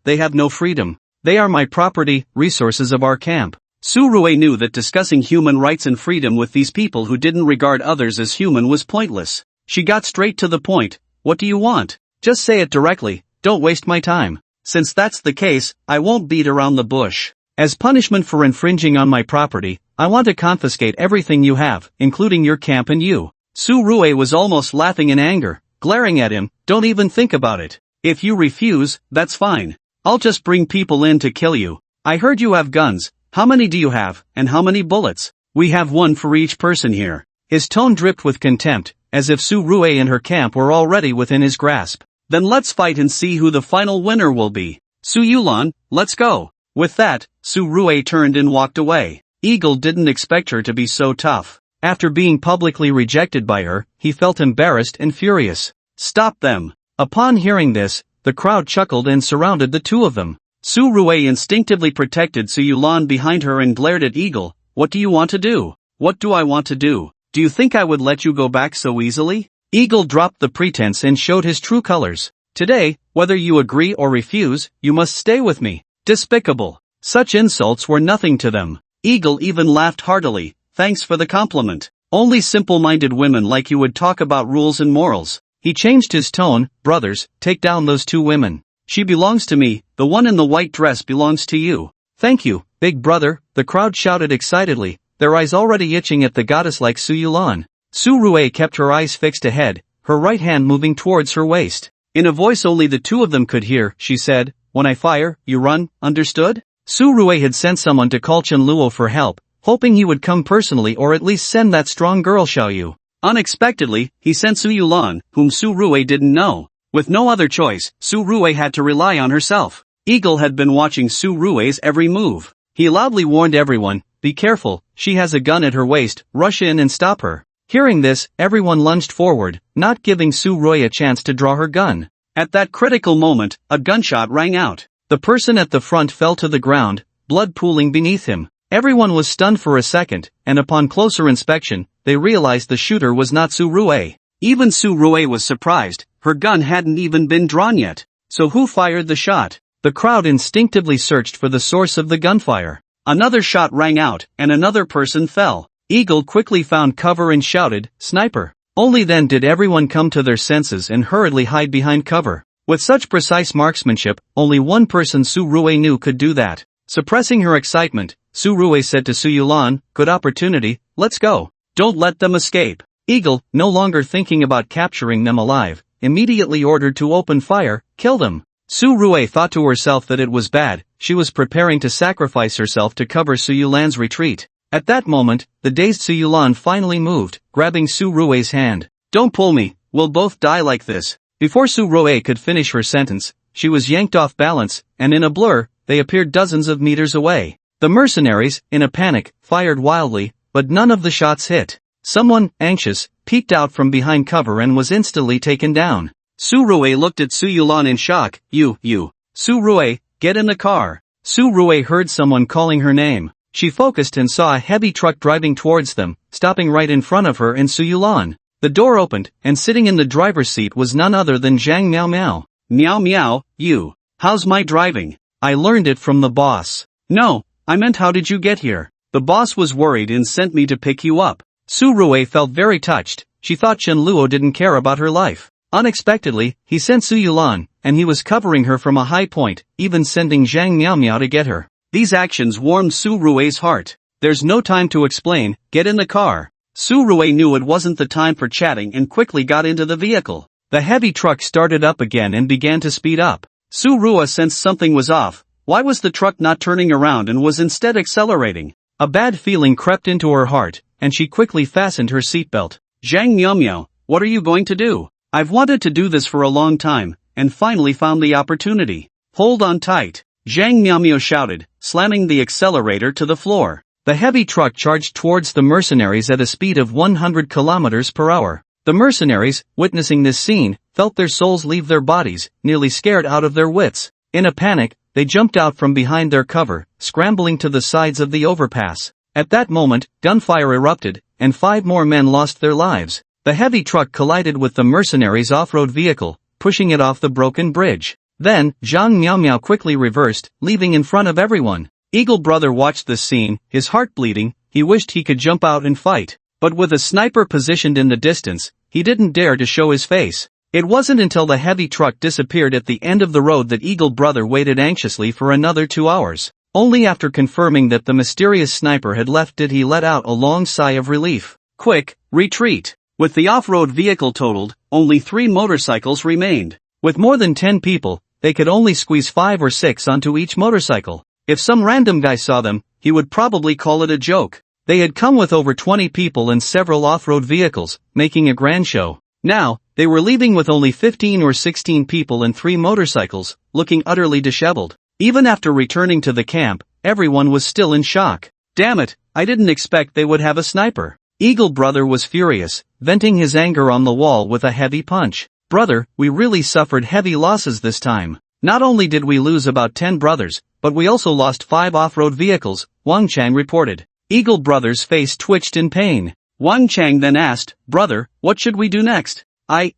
they have no freedom. They are my property, resources of our camp. Su Rue knew that discussing human rights and freedom with these people who didn't regard others as human was pointless. She got straight to the point. What do you want? Just say it directly, don't waste my time. Since that's the case, I won't beat around the bush. As punishment for infringing on my property, I want to confiscate everything you have, including your camp and you. Su Rue was almost laughing in anger, glaring at him, don't even think about it. If you refuse, that's fine. I'll just bring people in to kill you. I heard you have guns. How many do you have, and how many bullets? We have one for each person here. His tone dripped with contempt, as if Su Rue and her camp were already within his grasp. Then let's fight and see who the final winner will be. Su Yulan, let's go. With that, Su Rue turned and walked away. Eagle didn't expect her to be so tough. After being publicly rejected by her, he felt embarrassed and furious. Stop them. Upon hearing this, the crowd chuckled and surrounded the two of them. Su Rue instinctively protected Su Yulan behind her and glared at Eagle. What do you want to do? What do I want to do? Do you think I would let you go back so easily? Eagle dropped the pretense and showed his true colors. Today, whether you agree or refuse, you must stay with me. Despicable. Such insults were nothing to them. Eagle even laughed heartily. Thanks for the compliment. Only simple-minded women like you would talk about rules and morals. He changed his tone. Brothers, take down those two women. She belongs to me, the one in the white dress belongs to you. Thank you, big brother, the crowd shouted excitedly, their eyes already itching at the goddess like Su Yulan. Su Rue kept her eyes fixed ahead, her right hand moving towards her waist. In a voice only the two of them could hear, she said, when I fire, you run, understood? Su Rue had sent someone to call Chen Luo for help, hoping he would come personally or at least send that strong girl Xiaoyu. Unexpectedly, he sent Su Yulan, whom Su Rue didn't know. With no other choice, Su Rue had to rely on herself. Eagle had been watching Su Rue's every move. He loudly warned everyone, be careful, she has a gun at her waist, rush in and stop her. Hearing this, everyone lunged forward, not giving Su Rue a chance to draw her gun. At that critical moment, a gunshot rang out. The person at the front fell to the ground, blood pooling beneath him. Everyone was stunned for a second, and upon closer inspection, they realized the shooter was not Su-Rue. Even Su-Rue was surprised, her gun hadn't even been drawn yet. So who fired the shot? The crowd instinctively searched for the source of the gunfire. Another shot rang out, and another person fell. Eagle quickly found cover and shouted, "Sniper!" Only then did everyone come to their senses and hurriedly hide behind cover. With such precise marksmanship, only one person Su-Rue knew could do that. Suppressing her excitement, Su-Rue said to Su-Yulan, "Good opportunity, let's go. Don't let them escape." Eagle, no longer thinking about capturing them alive, immediately ordered to open fire, "Kill them." Su-Rue thought to herself that it was bad, she was preparing to sacrifice herself to cover Su-Yulan's retreat. At that moment, the dazed Su-Yulan finally moved, grabbing Su-Rue's hand. "Don't pull me, we'll both die like this." Before Su-Rue could finish her sentence, she was yanked off balance, and in a blur, they appeared dozens of meters away. The mercenaries, in a panic, fired wildly, but none of the shots hit. Someone, anxious, peeked out from behind cover and was instantly taken down. Su-Rue looked at Su-Yulan in shock. You. Su-Rue, get in the car." Su-Rue heard someone calling her name. She focused and saw a heavy truck driving towards them, stopping right in front of her and Su-Yulan. The door opened, and sitting in the driver's seat was none other than Zhang Miao Miao. "Miao Miao, you. How's my driving?" "I learned it from the boss." "No, I meant how did you get here?" "The boss was worried and sent me to pick you up." Su-Rue felt very touched. She thought Chen Luo didn't care about her life. Unexpectedly, he sent Su-Yulan, and he was covering her from a high point, even sending Zhang Miao Miao to get her. These actions warmed Su-Rue's heart. "There's no time to explain, get in the car." Su-Rue knew it wasn't the time for chatting and quickly got into the vehicle. The heavy truck started up again and began to speed up. Su-Rue sensed something was off. Why was the truck not turning around and was instead accelerating? A bad feeling crept into her heart, and she quickly fastened her seatbelt. "Zhang Miao Miao, what are you going to do?" "I've wanted to do this for a long time, and finally found the opportunity. Hold on tight." Zhang Miao Miao shouted, slamming the accelerator to the floor. The heavy truck charged towards the mercenaries at a speed of 100 kilometers per hour. The mercenaries, witnessing this scene, felt their souls leave their bodies, nearly scared out of their wits. In a panic, they jumped out from behind their cover, scrambling to the sides of the overpass. At that moment, gunfire erupted, and 5 more men lost their lives. The heavy truck collided with the mercenaries' off-road vehicle, pushing it off the broken bridge. Then, Zhang Miao Miao quickly reversed, leaving in front of everyone. Eagle Brother watched this scene, his heart bleeding. He wished he could jump out and fight. But with a sniper positioned in the distance, he didn't dare to show his face. It wasn't until the heavy truck disappeared at the end of the road that Eagle Brother waited anxiously for another 2 hours. Only after confirming that the mysterious sniper had left did he let out a long sigh of relief. Quick, retreat. With the off-road vehicle totaled, only 3 motorcycles remained. With more than 10 people, they could only squeeze 5 or 6 onto each motorcycle. If some random guy saw them, he would probably call it a joke. They had come with over 20 people and several off-road vehicles, making a grand show. Now, they were leaving with only 15 or 16 people and 3 motorcycles, looking utterly disheveled. Even after returning to the camp, everyone was still in shock. Damn it, I didn't expect they would have a sniper. Eagle Brother was furious, venting his anger on the wall with a heavy punch. Brother, we really suffered heavy losses this time. Not only did we lose about 10 brothers, but we also lost 5 off-road vehicles, Wang Chang reported. Eagle Brother's face twitched in pain. Wang Chang then asked, Brother, what should we do next?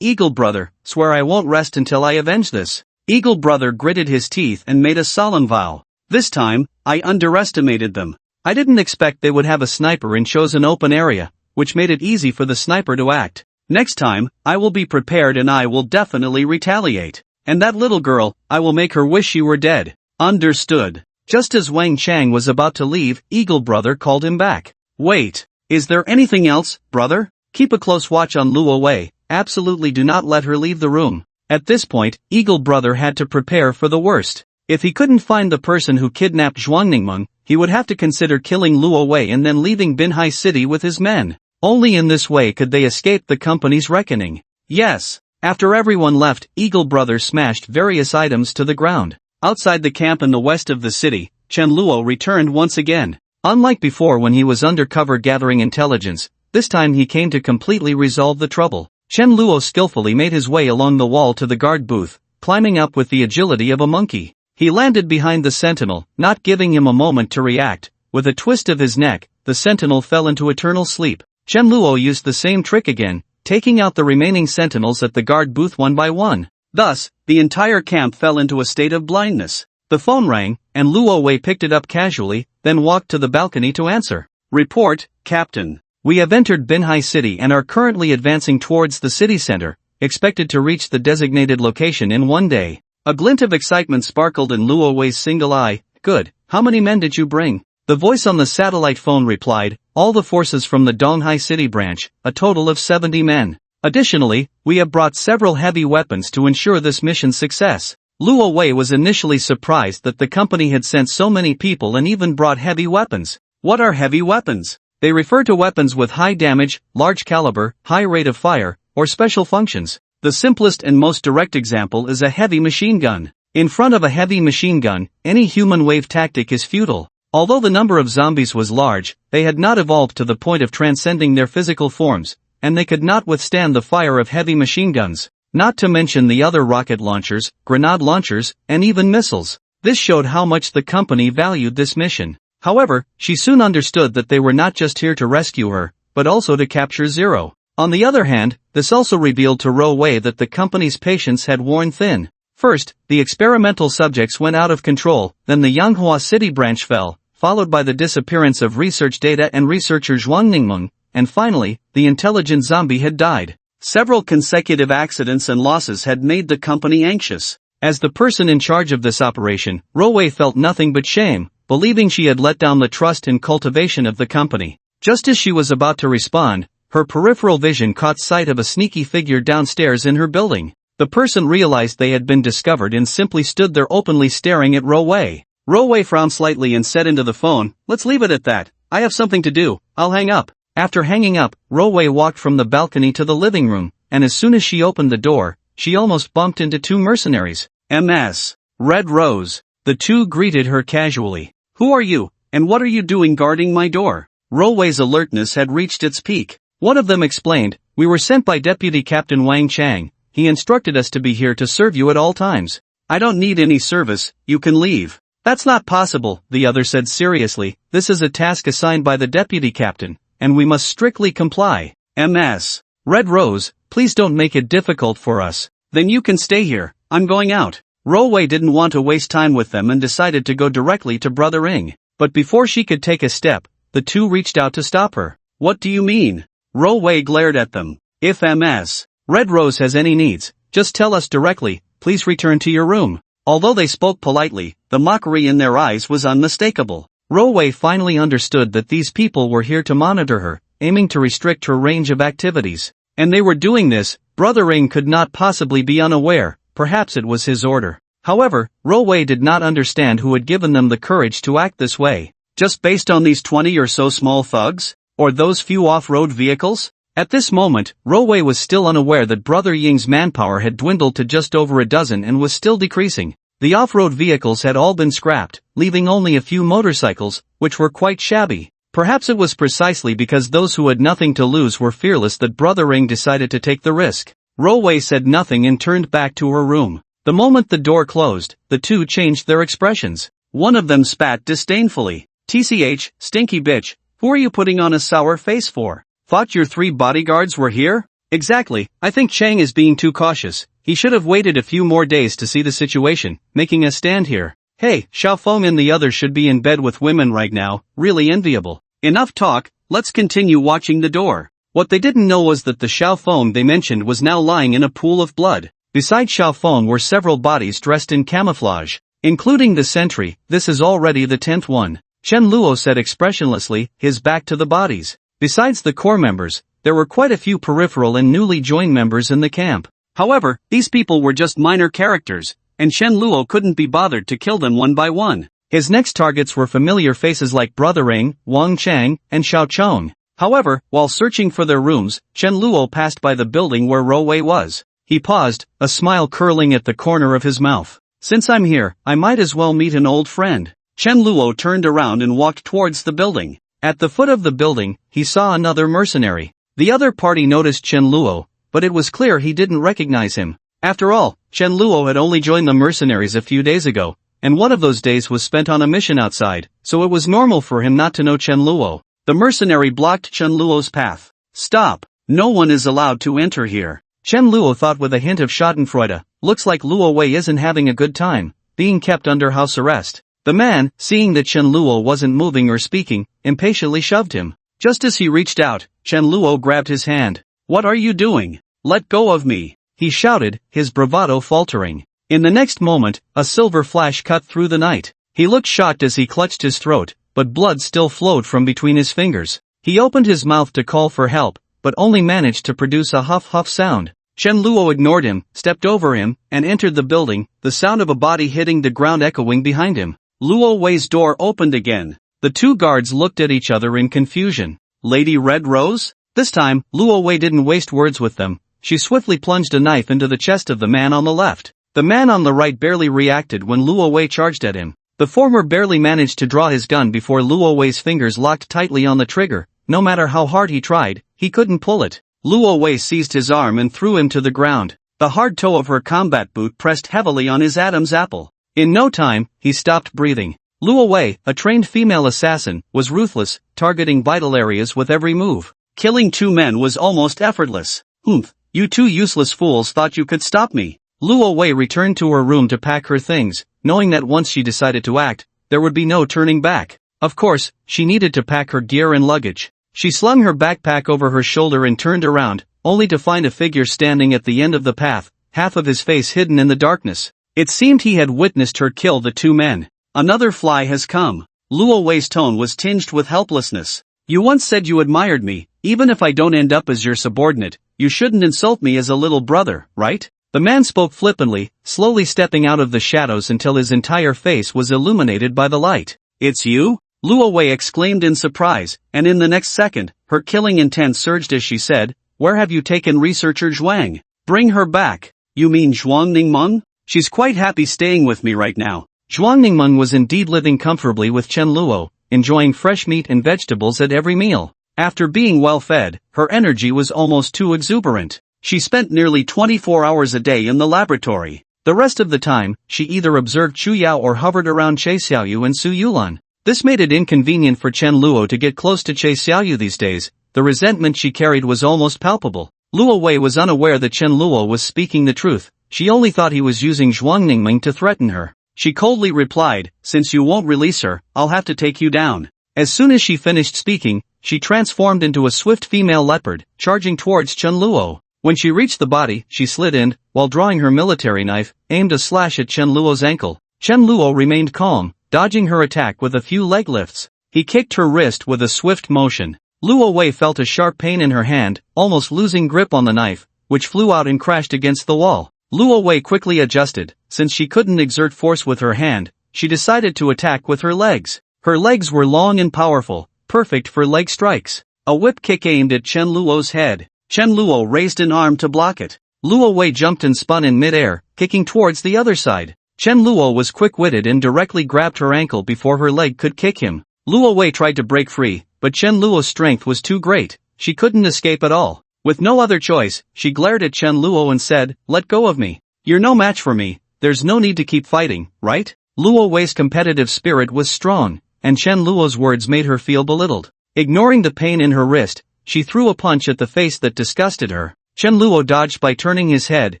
Eagle Brother, swear I won't rest until I avenge this. Eagle Brother gritted his teeth and made a solemn vow. This time, I underestimated them. I didn't expect they would have a sniper and chose an open area, which made it easy for the sniper to act. Next time, I will be prepared and I will definitely retaliate. And that little girl, I will make her wish she were dead. Understood. Just as Wang Chang was about to leave, Eagle Brother called him back. Wait, is there anything else, brother? Keep a close watch on Luo Wei, absolutely do not let her leave the room. At this point, Eagle Brother had to prepare for the worst. If he couldn't find the person who kidnapped Zhuang Ningmeng, he would have to consider killing Luo Wei and then leaving Binhai City with his men. Only in this way could they escape the company's reckoning. Yes. After everyone left, Eagle Brother smashed various items to the ground. Outside the camp in the west of the city, Chen Luo returned once again. Unlike before when he was undercover gathering intelligence, this time he came to completely resolve the trouble. Chen Luo skillfully made his way along the wall to the guard booth, climbing up with the agility of a monkey. He landed behind the sentinel, not giving him a moment to react, with a twist of his neck, the sentinel fell into eternal sleep. Chen Luo used the same trick again, taking out the remaining sentinels at the guard booth one by one. Thus, the entire camp fell into a state of blindness. The phone rang, and Luo Wei picked it up casually, then walked to the balcony to answer. Report, Captain. We have entered Binhai City and are currently advancing towards the city center, expected to reach the designated location in 1 day. A glint of excitement sparkled in Luo Wei's single eye. Good, how many men did you bring? The voice on the satellite phone replied, all the forces from the Donghai City branch, a total of 70 men. Additionally, we have brought several heavy weapons to ensure this mission's success. Luo Wei was initially surprised that the company had sent so many people and even brought heavy weapons. What are heavy weapons? They refer to weapons with high damage, large caliber, high rate of fire, or special functions. The simplest and most direct example is a heavy machine gun. In front of a heavy machine gun, any human wave tactic is futile. Although the number of zombies was large, they had not evolved to the point of transcending their physical forms, and they could not withstand the fire of heavy machine guns, not to mention the other rocket launchers, grenade launchers, and even missiles. This showed how much the company valued this mission. However, she soon understood that they were not just here to rescue her, but also to capture Zero. On the other hand, this also revealed to Ro Wei that the company's patience had worn thin. First, the experimental subjects went out of control, then the Yanghua City branch fell, followed by the disappearance of research data and researcher Zhuang Ningmeng, and finally, the intelligent zombie had died. Several consecutive accidents and losses had made the company anxious. As the person in charge of this operation, Ro Wei felt nothing but shame, believing she had let down the trust and cultivation of the company. Just as she was about to respond, her peripheral vision caught sight of a sneaky figure downstairs in her building. The person realized they had been discovered and simply stood there openly staring at Ro Wei. Ro Wei frowned slightly and said into the phone, "Let's leave it at that. I have something to do, I'll hang up." After hanging up, Ro Wei walked from the balcony to the living room, and as soon as she opened the door, she almost bumped into two mercenaries. MS. Red Rose. The two greeted her casually. "Who are you, and what are you doing guarding my door?" Ro Wei's alertness had reached its peak. One of them explained, "We were sent by Deputy Captain Wang Chang. He instructed us to be here to serve you at all times." "I don't need any service, you can leave." "That's not possible," the other said seriously. "This is a task assigned by the Deputy Captain, and we must strictly comply." MS. Red Rose, please don't make it difficult for us. "Then you can stay here, I'm going out." Ro Wei didn't want to waste time with them and decided to go directly to Brother Ing. But before she could take a step, the two reached out to stop her. "What do you mean?" Ro Wei glared at them. "If MS. Red Rose has any needs, just tell us directly, please return to your room." Although they spoke politely, the mockery in their eyes was unmistakable. Ro Wei finally understood that these people were here to monitor her, aiming to restrict her range of activities. And they were doing this. Brother Ing could not possibly be unaware, perhaps it was his order. However, Ro Wei did not understand who had given them the courage to act this way. Just based on these 20 or so small thugs? Or those few off-road vehicles? At this moment, Ro Wei was still unaware that Brother Ying's manpower had dwindled to just over a dozen and was still decreasing. The off-road vehicles had all been scrapped, leaving only a few motorcycles, which were quite shabby. Perhaps it was precisely because those who had nothing to lose were fearless that Brother Ring decided to take the risk. Ro Wei said nothing and turned back to her room. The moment the door closed, the two changed their expressions. One of them spat disdainfully. "TCH, stinky bitch, who are you putting on a sour face for? Thought your 3 bodyguards were here?" "Exactly, I think Chang is being too cautious. He should have waited a few more days to see the situation, making us stand here. Hey, Xiaofeng and the others should be in bed with women right now, really enviable." Enough talk, let's continue watching the door. What they didn't know was that the Xiaofeng they mentioned was now lying in a pool of blood. Beside Xiaofeng were several bodies dressed in camouflage, including the sentry. "This is already the 10th one," Chen Luo said expressionlessly, his back to the bodies. Besides the core members, there were quite a few peripheral and newly joined members in the camp. However, these people were just minor characters, and Chen Luo couldn't be bothered to kill them one by one. His next targets were familiar faces like Brother Ring, Wang Chang, and Xiao Chong. However, while searching for their rooms, Chen Luo passed by the building where Ro Wei was. He paused, a smile curling at the corner of his mouth. "Since I'm here, I might as well meet an old friend." Chen Luo turned around and walked towards the building. At the foot of the building, he saw another mercenary. The other party noticed Chen Luo, but it was clear he didn't recognize him. After all, Chen Luo had only joined the mercenaries a few days ago, and one of those days was spent on a mission outside, so it was normal for him not to know Chen Luo. The mercenary blocked Chen Luo's path. "Stop! No one is allowed to enter here." Chen Luo thought with a hint of schadenfreude, looks like Luo Wei isn't having a good time, being kept under house arrest. The man, seeing that Chen Luo wasn't moving or speaking, impatiently shoved him. Just as he reached out, Chen Luo grabbed his hand. "What are you doing? Let go of me!" he shouted, his bravado faltering. In the next moment, a silver flash cut through the night. He looked shocked as he clutched his throat, but blood still flowed from between his fingers. He opened his mouth to call for help, but only managed to produce a huff-huff sound. Chen Luo ignored him, stepped over him, and entered the building, the sound of a body hitting the ground echoing behind him. Luo Wei's door opened again. The two guards looked at each other in confusion. "Lady Red Rose?" This time, Luo Wei didn't waste words with them. She swiftly plunged a knife into the chest of the man on the left. The man on the right barely reacted when Luo Wei charged at him. The former barely managed to draw his gun before Luo Wei's fingers locked tightly on the trigger. No matter how hard he tried, he couldn't pull it. Luo Wei seized his arm and threw him to the ground. The hard toe of her combat boot pressed heavily on his Adam's apple. In no time, he stopped breathing. Luo Wei, a trained female assassin, was ruthless, targeting vital areas with every move. Killing two men was almost effortless. "Humph, you two useless fools thought you could stop me." Luo Wei returned to her room to pack her things, knowing that once she decided to act, there would be no turning back. Of course, she needed to pack her gear and luggage. She slung her backpack over her shoulder and turned around, only to find a figure standing at the end of the path, half of his face hidden in the darkness. It seemed he had witnessed her kill the two men. "Another fly has come." Luo Wei's tone was tinged with helplessness. "You once said you admired me. Even if I don't end up as your subordinate, you shouldn't insult me as a little brother, right?" The man spoke flippantly, slowly stepping out of the shadows until his entire face was illuminated by the light. "It's you?" Luo Wei exclaimed in surprise, and in the next second, her killing intent surged as she said, "Where have you taken researcher Zhuang? Bring her back." "You mean Zhuang Ningmeng? She's quite happy staying with me right now." Zhuang Ningmeng was indeed living comfortably with Chen Luo, enjoying fresh meat and vegetables at every meal. After being well fed, her energy was almost too exuberant. She spent nearly 24 hours a day in the laboratory. The rest of the time, she either observed Chu Yao or hovered around Che Xiaoyu and Su Yulan. This made it inconvenient for Chen Luo to get close to Che Xiaoyu these days. The resentment she carried was almost palpable. Luo Wei was unaware that Chen Luo was speaking the truth. She only thought he was using Zhuang Ningmeng to threaten her. She coldly replied, "Since you won't release her, I'll have to take you down." As soon as she finished speaking, she transformed into a swift female leopard, charging towards Chen Luo. When she reached the body, she slid in, while drawing her military knife, aimed a slash at Chen Luo's ankle. Chen Luo remained calm, dodging her attack with a few leg lifts. He kicked her wrist with a swift motion. Luo Wei felt a sharp pain in her hand, almost losing grip on the knife, which flew out and crashed against the wall. Luo Wei quickly adjusted. Since she couldn't exert force with her hand, she decided to attack with her legs. Her legs were long and powerful, perfect for leg strikes. A whip kick aimed at Chen Luo's head. Chen Luo raised an arm to block it. Luo Wei jumped and spun in mid-air, kicking towards the other side. Chen Luo was quick-witted and directly grabbed her ankle before her leg could kick him. Luo Wei tried to break free, but Chen Luo's strength was too great. She couldn't escape at all. With no other choice, she glared at Chen Luo and said, "Let go of me. You're no match for me. There's no need to keep fighting, right?" Luo Wei's competitive spirit was strong, and Chen Luo's words made her feel belittled. Ignoring the pain in her wrist, she threw a punch at the face that disgusted her. Chen Luo dodged by turning his head,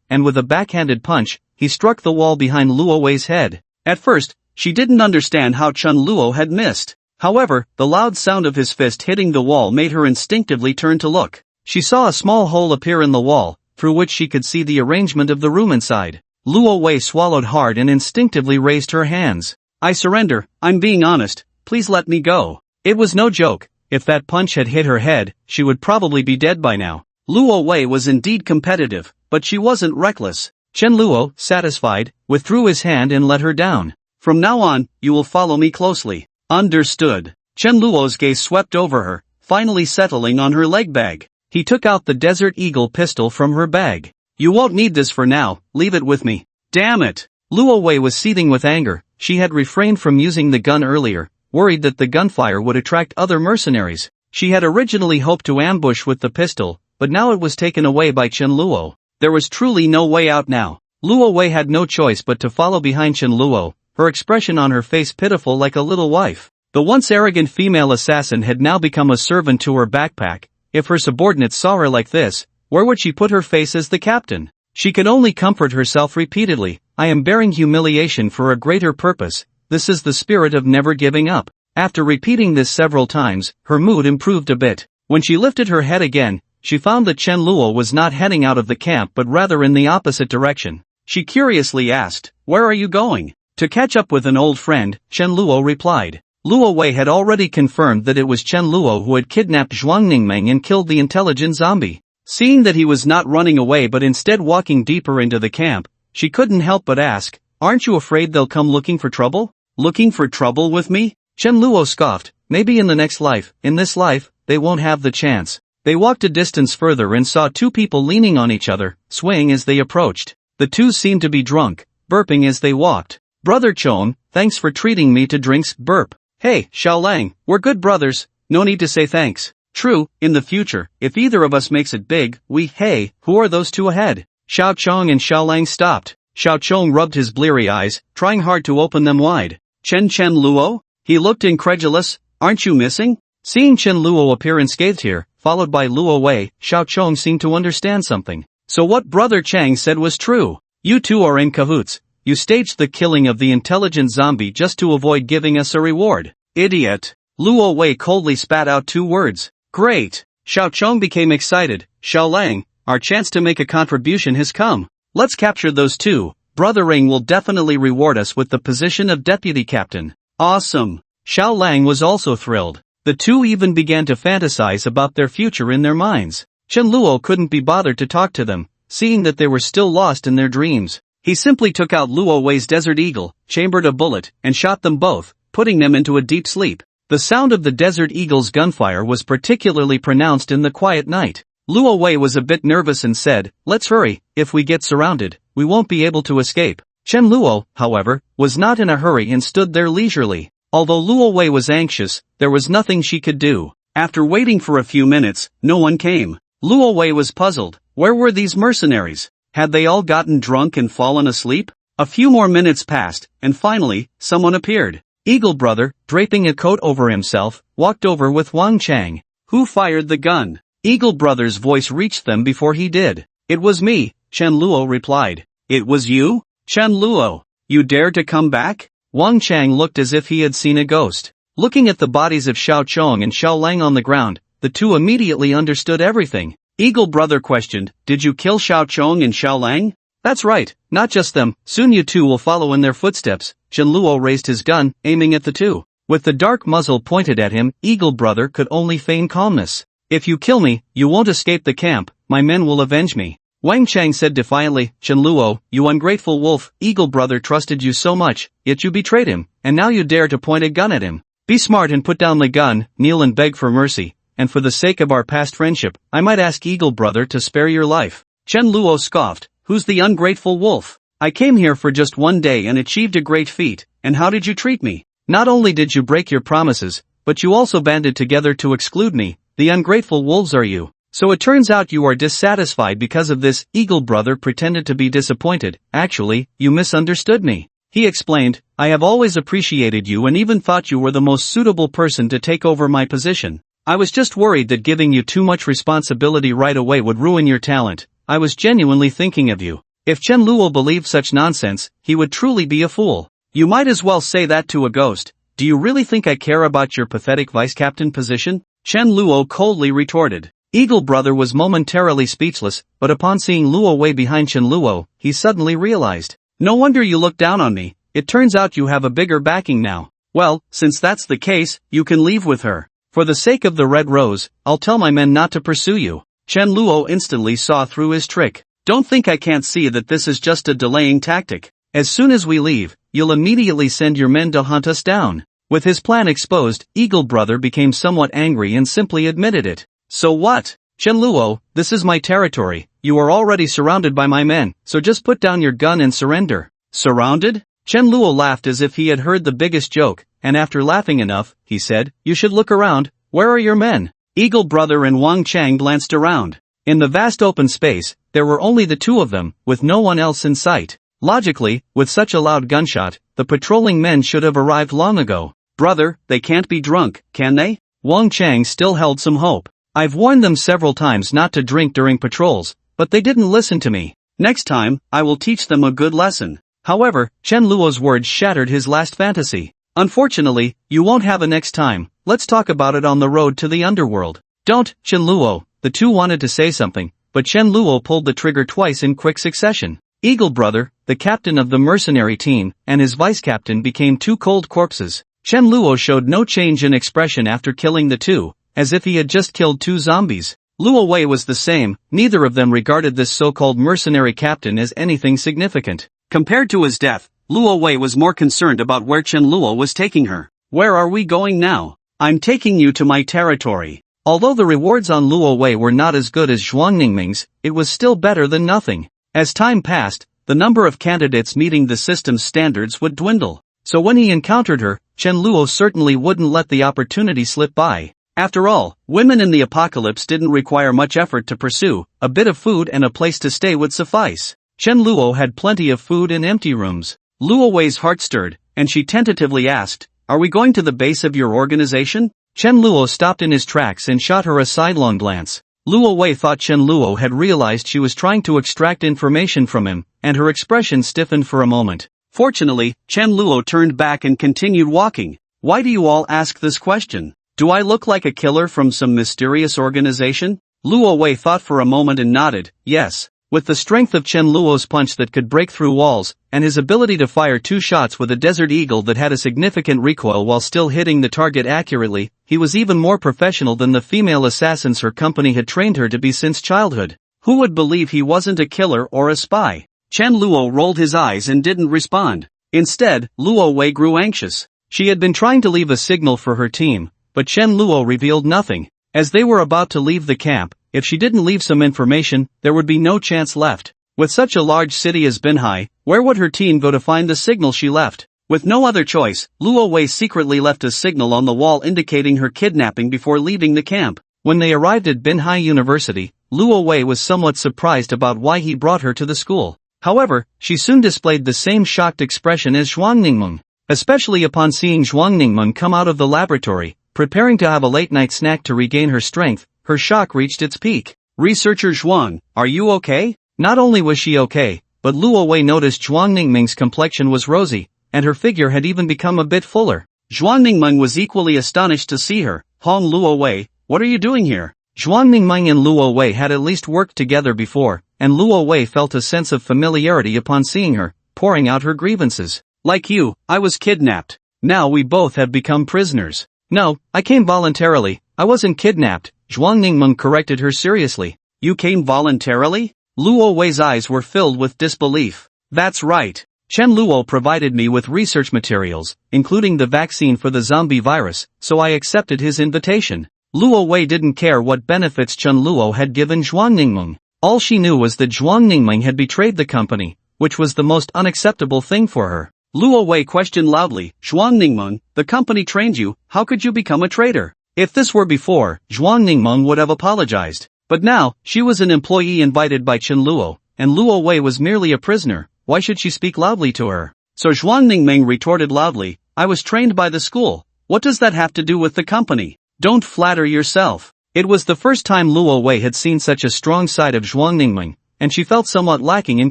and with a backhanded punch, he struck the wall behind Luo Wei's head. At first, she didn't understand how Chen Luo had missed. However, the loud sound of his fist hitting the wall made her instinctively turn to look. She saw a small hole appear in the wall, through which she could see the arrangement of the room inside. Luo Wei swallowed hard and instinctively raised her hands. "I surrender, I'm being honest, please let me go." It was no joke. If that punch had hit her head, she would probably be dead by now. Luo Wei was indeed competitive, but she wasn't reckless. Chen Luo, satisfied, withdrew his hand and let her down. "From now on, you will follow me closely." "Understood." Chen Luo's gaze swept over her, finally settling on her leg bag. He took out the Desert Eagle pistol from her bag. "You won't need this for now, leave it with me." "Damn it!" Luo Wei was seething with anger. She had refrained from using the gun earlier, worried that the gunfire would attract other mercenaries. She had originally hoped to ambush with the pistol, but now it was taken away by Chen Luo. There was truly no way out now. Luo Wei had no choice but to follow behind Chen Luo, her expression on her face pitiful like a little wife. The once arrogant female assassin had now become a servant to her backpack. If her subordinates saw her like this, where would she put her face as the captain? She could only comfort herself repeatedly, I am bearing humiliation for a greater purpose, this is the spirit of never giving up. After repeating this several times, her mood improved a bit. When she lifted her head again, she found that Chen Luo was not heading out of the camp but rather in the opposite direction. She curiously asked, where are you going? To catch up with an old friend, Chen Luo replied. Luo Wei had already confirmed that it was Chen Luo who had kidnapped Zhuang Ningmeng and killed the intelligent zombie. Seeing that he was not running away but instead walking deeper into the camp, she couldn't help but ask, aren't you afraid they'll come looking for trouble? Looking for trouble with me? Chen Luo scoffed, maybe in the next life, in this life, they won't have the chance. They walked a distance further and saw two people leaning on each other, swaying as they approached. The two seemed to be drunk, burping as they walked. Brother Chon, thanks for treating me to drinks, burp. Hey, Xiaolang, we're good brothers, no need to say thanks. True, in the future, if either of us makes it big, hey, who are those two ahead? Xiao Chong and Xiaolang stopped. Xiao Chong rubbed his bleary eyes, trying hard to open them wide. Chen Luo? He looked incredulous, aren't you missing? Seeing Chen Luo appear unscathed here, followed by Luo Wei, Xiao Chong seemed to understand something. So what Brother Chang said was true. You two are in cahoots. You staged the killing of the intelligent zombie just to avoid giving us a reward. Idiot. Luo Wei coldly spat out two words. Great. Xiao Chong became excited. Xiaolang, our chance to make a contribution has come. Let's capture those two. Brother Ring will definitely reward us with the position of deputy captain. Awesome. Xiaolang was also thrilled. The two even began to fantasize about their future in their minds. Chen Luo couldn't be bothered to talk to them, seeing that they were still lost in their dreams. He simply took out Luo Wei's Desert Eagle, chambered a bullet, and shot them both, putting them into a deep sleep. The sound of the Desert Eagle's gunfire was particularly pronounced in the quiet night. Luo Wei was a bit nervous and said, let's hurry, if we get surrounded, we won't be able to escape. Chen Luo, however, was not in a hurry and stood there leisurely. Although Luo Wei was anxious, there was nothing she could do. After waiting for a few minutes, no one came. Luo Wei was puzzled. Where were these mercenaries? Had they all gotten drunk and fallen asleep? A few more minutes passed, and finally, someone appeared. Eagle Brother, draping a coat over himself, walked over with Wang Chang. Who fired the gun? Eagle Brother's voice reached them before he did. It was me, Chen Luo replied. It was you? Chen Luo, you dared to come back? Wang Chang looked as if he had seen a ghost. Looking at the bodies of Xiao Chong and Xiao Lang on the ground, the two immediately understood everything. Eagle Brother questioned, did you kill Xiao Chong and Xiao Lang? That's right, not just them, soon you two will follow in their footsteps. Chen Luo raised his gun, aiming at the two. With the dark muzzle pointed at him, Eagle Brother could only feign calmness. If you kill me, you won't escape the camp, my men will avenge me. Wang Chang said defiantly, Chen Luo, you ungrateful wolf, Eagle Brother trusted you so much, yet you betrayed him, and now you dare to point a gun at him. Be smart and put down the gun, kneel and beg for mercy, and for the sake of our past friendship, I might ask Eagle Brother to spare your life. Chen Luo scoffed, who's the ungrateful wolf? I came here for just one day and achieved a great feat, and how did you treat me? Not only did you break your promises, but you also banded together to exclude me, the ungrateful wolves are you. So it turns out you are dissatisfied because of this. Eagle Brother pretended to be disappointed. Actually, you misunderstood me. He explained, I have always appreciated you and even thought you were the most suitable person to take over my position. I was just worried that giving you too much responsibility right away would ruin your talent. I was genuinely thinking of you. If Chen Luo believed such nonsense, he would truly be a fool. You might as well say that to a ghost. Do you really think I care about your pathetic vice-captain position? Chen Luo coldly retorted. Eagle Brother was momentarily speechless, but upon seeing Luo Wei behind Chen Luo, he suddenly realized. No wonder you look down on me, it turns out you have a bigger backing now. Well, since that's the case, you can leave with her. For the sake of the Red Rose, I'll tell my men not to pursue you. Chen Luo instantly saw through his trick. Don't think I can't see that this is just a delaying tactic. As soon as we leave, you'll immediately send your men to hunt us down. With his plan exposed, Eagle Brother became somewhat angry and simply admitted it. So what? Chen Luo, this is my territory, you are already surrounded by my men, so just put down your gun and surrender. Surrounded? Chen Luo laughed as if he had heard the biggest joke, and after laughing enough, he said, you should look around, where are your men? Eagle Brother and Wang Chang glanced around. In the vast open space, there were only the two of them, with no one else in sight. Logically, with such a loud gunshot, the patrolling men should have arrived long ago. Brother, they can't be drunk, can they? Wang Chang still held some hope. I've warned them several times not to drink during patrols, but they didn't listen to me. Next time, I will teach them a good lesson. However, Chen Luo's words shattered his last fantasy. Unfortunately, you won't have a next time. Let's talk about it on the road to the underworld. Don't, Chen Luo. The two wanted to say something, but Chen Luo pulled the trigger twice in quick succession. Eagle Brother, the captain of the mercenary team, and his vice-captain became two cold corpses. Chen Luo showed no change in expression after killing the two, as if he had just killed two zombies. Luo Wei was the same, neither of them regarded this so-called mercenary captain as anything significant. Compared to his death, Luo Wei was more concerned about where Chen Luo was taking her. Where are we going now? I'm taking you to my territory. Although the rewards on Luo Wei were not as good as Zhuang Ningming's, it was still better than nothing. As time passed, the number of candidates meeting the system's standards would dwindle. So when he encountered her, Chen Luo certainly wouldn't let the opportunity slip by. After all, women in the apocalypse didn't require much effort to pursue, a bit of food and a place to stay would suffice. Chen Luo had plenty of food in empty rooms. Luo Wei's heart stirred, and she tentatively asked, "Are we going to the base of your organization?" Chen Luo stopped in his tracks and shot her a sidelong glance. Luo Wei thought Chen Luo had realized she was trying to extract information from him, and her expression stiffened for a moment. Fortunately, Chen Luo turned back and continued walking. Why do you all ask this question? Do I look like a killer from some mysterious organization? Luo Wei thought for a moment and nodded, yes. With the strength of Chen Luo's punch that could break through walls, and his ability to fire two shots with a Desert Eagle that had a significant recoil while still hitting the target accurately, he was even more professional than the female assassins her company had trained her to be since childhood. Who would believe he wasn't a killer or a spy? Chen Luo rolled his eyes and didn't respond. Instead, Luo Wei grew anxious. She had been trying to leave a signal for her team, but Chen Luo revealed nothing. As they were about to leave the camp, if she didn't leave some information, there would be no chance left. With such a large city as Binhai, where would her team go to find the signal she left? With no other choice, Luo Wei secretly left a signal on the wall indicating her kidnapping before leaving the camp. When they arrived at Binhai University, Luo Wei was somewhat surprised about why he brought her to the school. However, she soon displayed the same shocked expression as Zhuang Ningmeng. Especially upon seeing Zhuang Ningmeng come out of the laboratory, preparing to have a late-night snack to regain her strength, her shock reached its peak. "Researcher Zhuang, are you okay?" Not only was she okay, but Luo Wei noticed Zhuang Ningmeng's complexion was rosy, and her figure had even become a bit fuller. Zhuang Ningmeng was equally astonished to see her. "Hong Luo Wei, what are you doing here?" Zhuang Ningmeng and Luo Wei had at least worked together before, and Luo Wei felt a sense of familiarity upon seeing her, pouring out her grievances. "Like you, I was kidnapped. Now we both have become prisoners." "No, I came voluntarily, I wasn't kidnapped," Zhuang Ningmeng corrected her seriously. "You came voluntarily?" Luo Wei's eyes were filled with disbelief. "That's right. Chen Luo provided me with research materials, including the vaccine for the zombie virus, so I accepted his invitation." Luo Wei didn't care what benefits Chen Luo had given Zhuang Ningmeng. All she knew was that Zhuang Ningmeng had betrayed the company, which was the most unacceptable thing for her. Luo Wei questioned loudly, "Zhuang Ningmeng, the company trained you, how could you become a traitor?" If this were before, Zhuang Ningmeng would have apologized. But now, she was an employee invited by Chen Luo, and Luo Wei was merely a prisoner. Why should she speak loudly to her? So Zhuang Ningmeng retorted loudly, "I was trained by the school. What does that have to do with the company? Don't flatter yourself." It was the first time Luo Wei had seen such a strong side of Zhuang Ningmeng, and she felt somewhat lacking in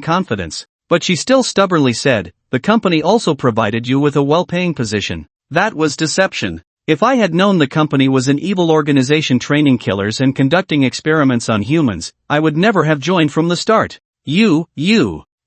confidence. But she still stubbornly said, "The company also provided you with a well-paying position." That was deception. If I had known the company was an evil organization training killers and conducting experiments on humans, I would never have joined from the start. You.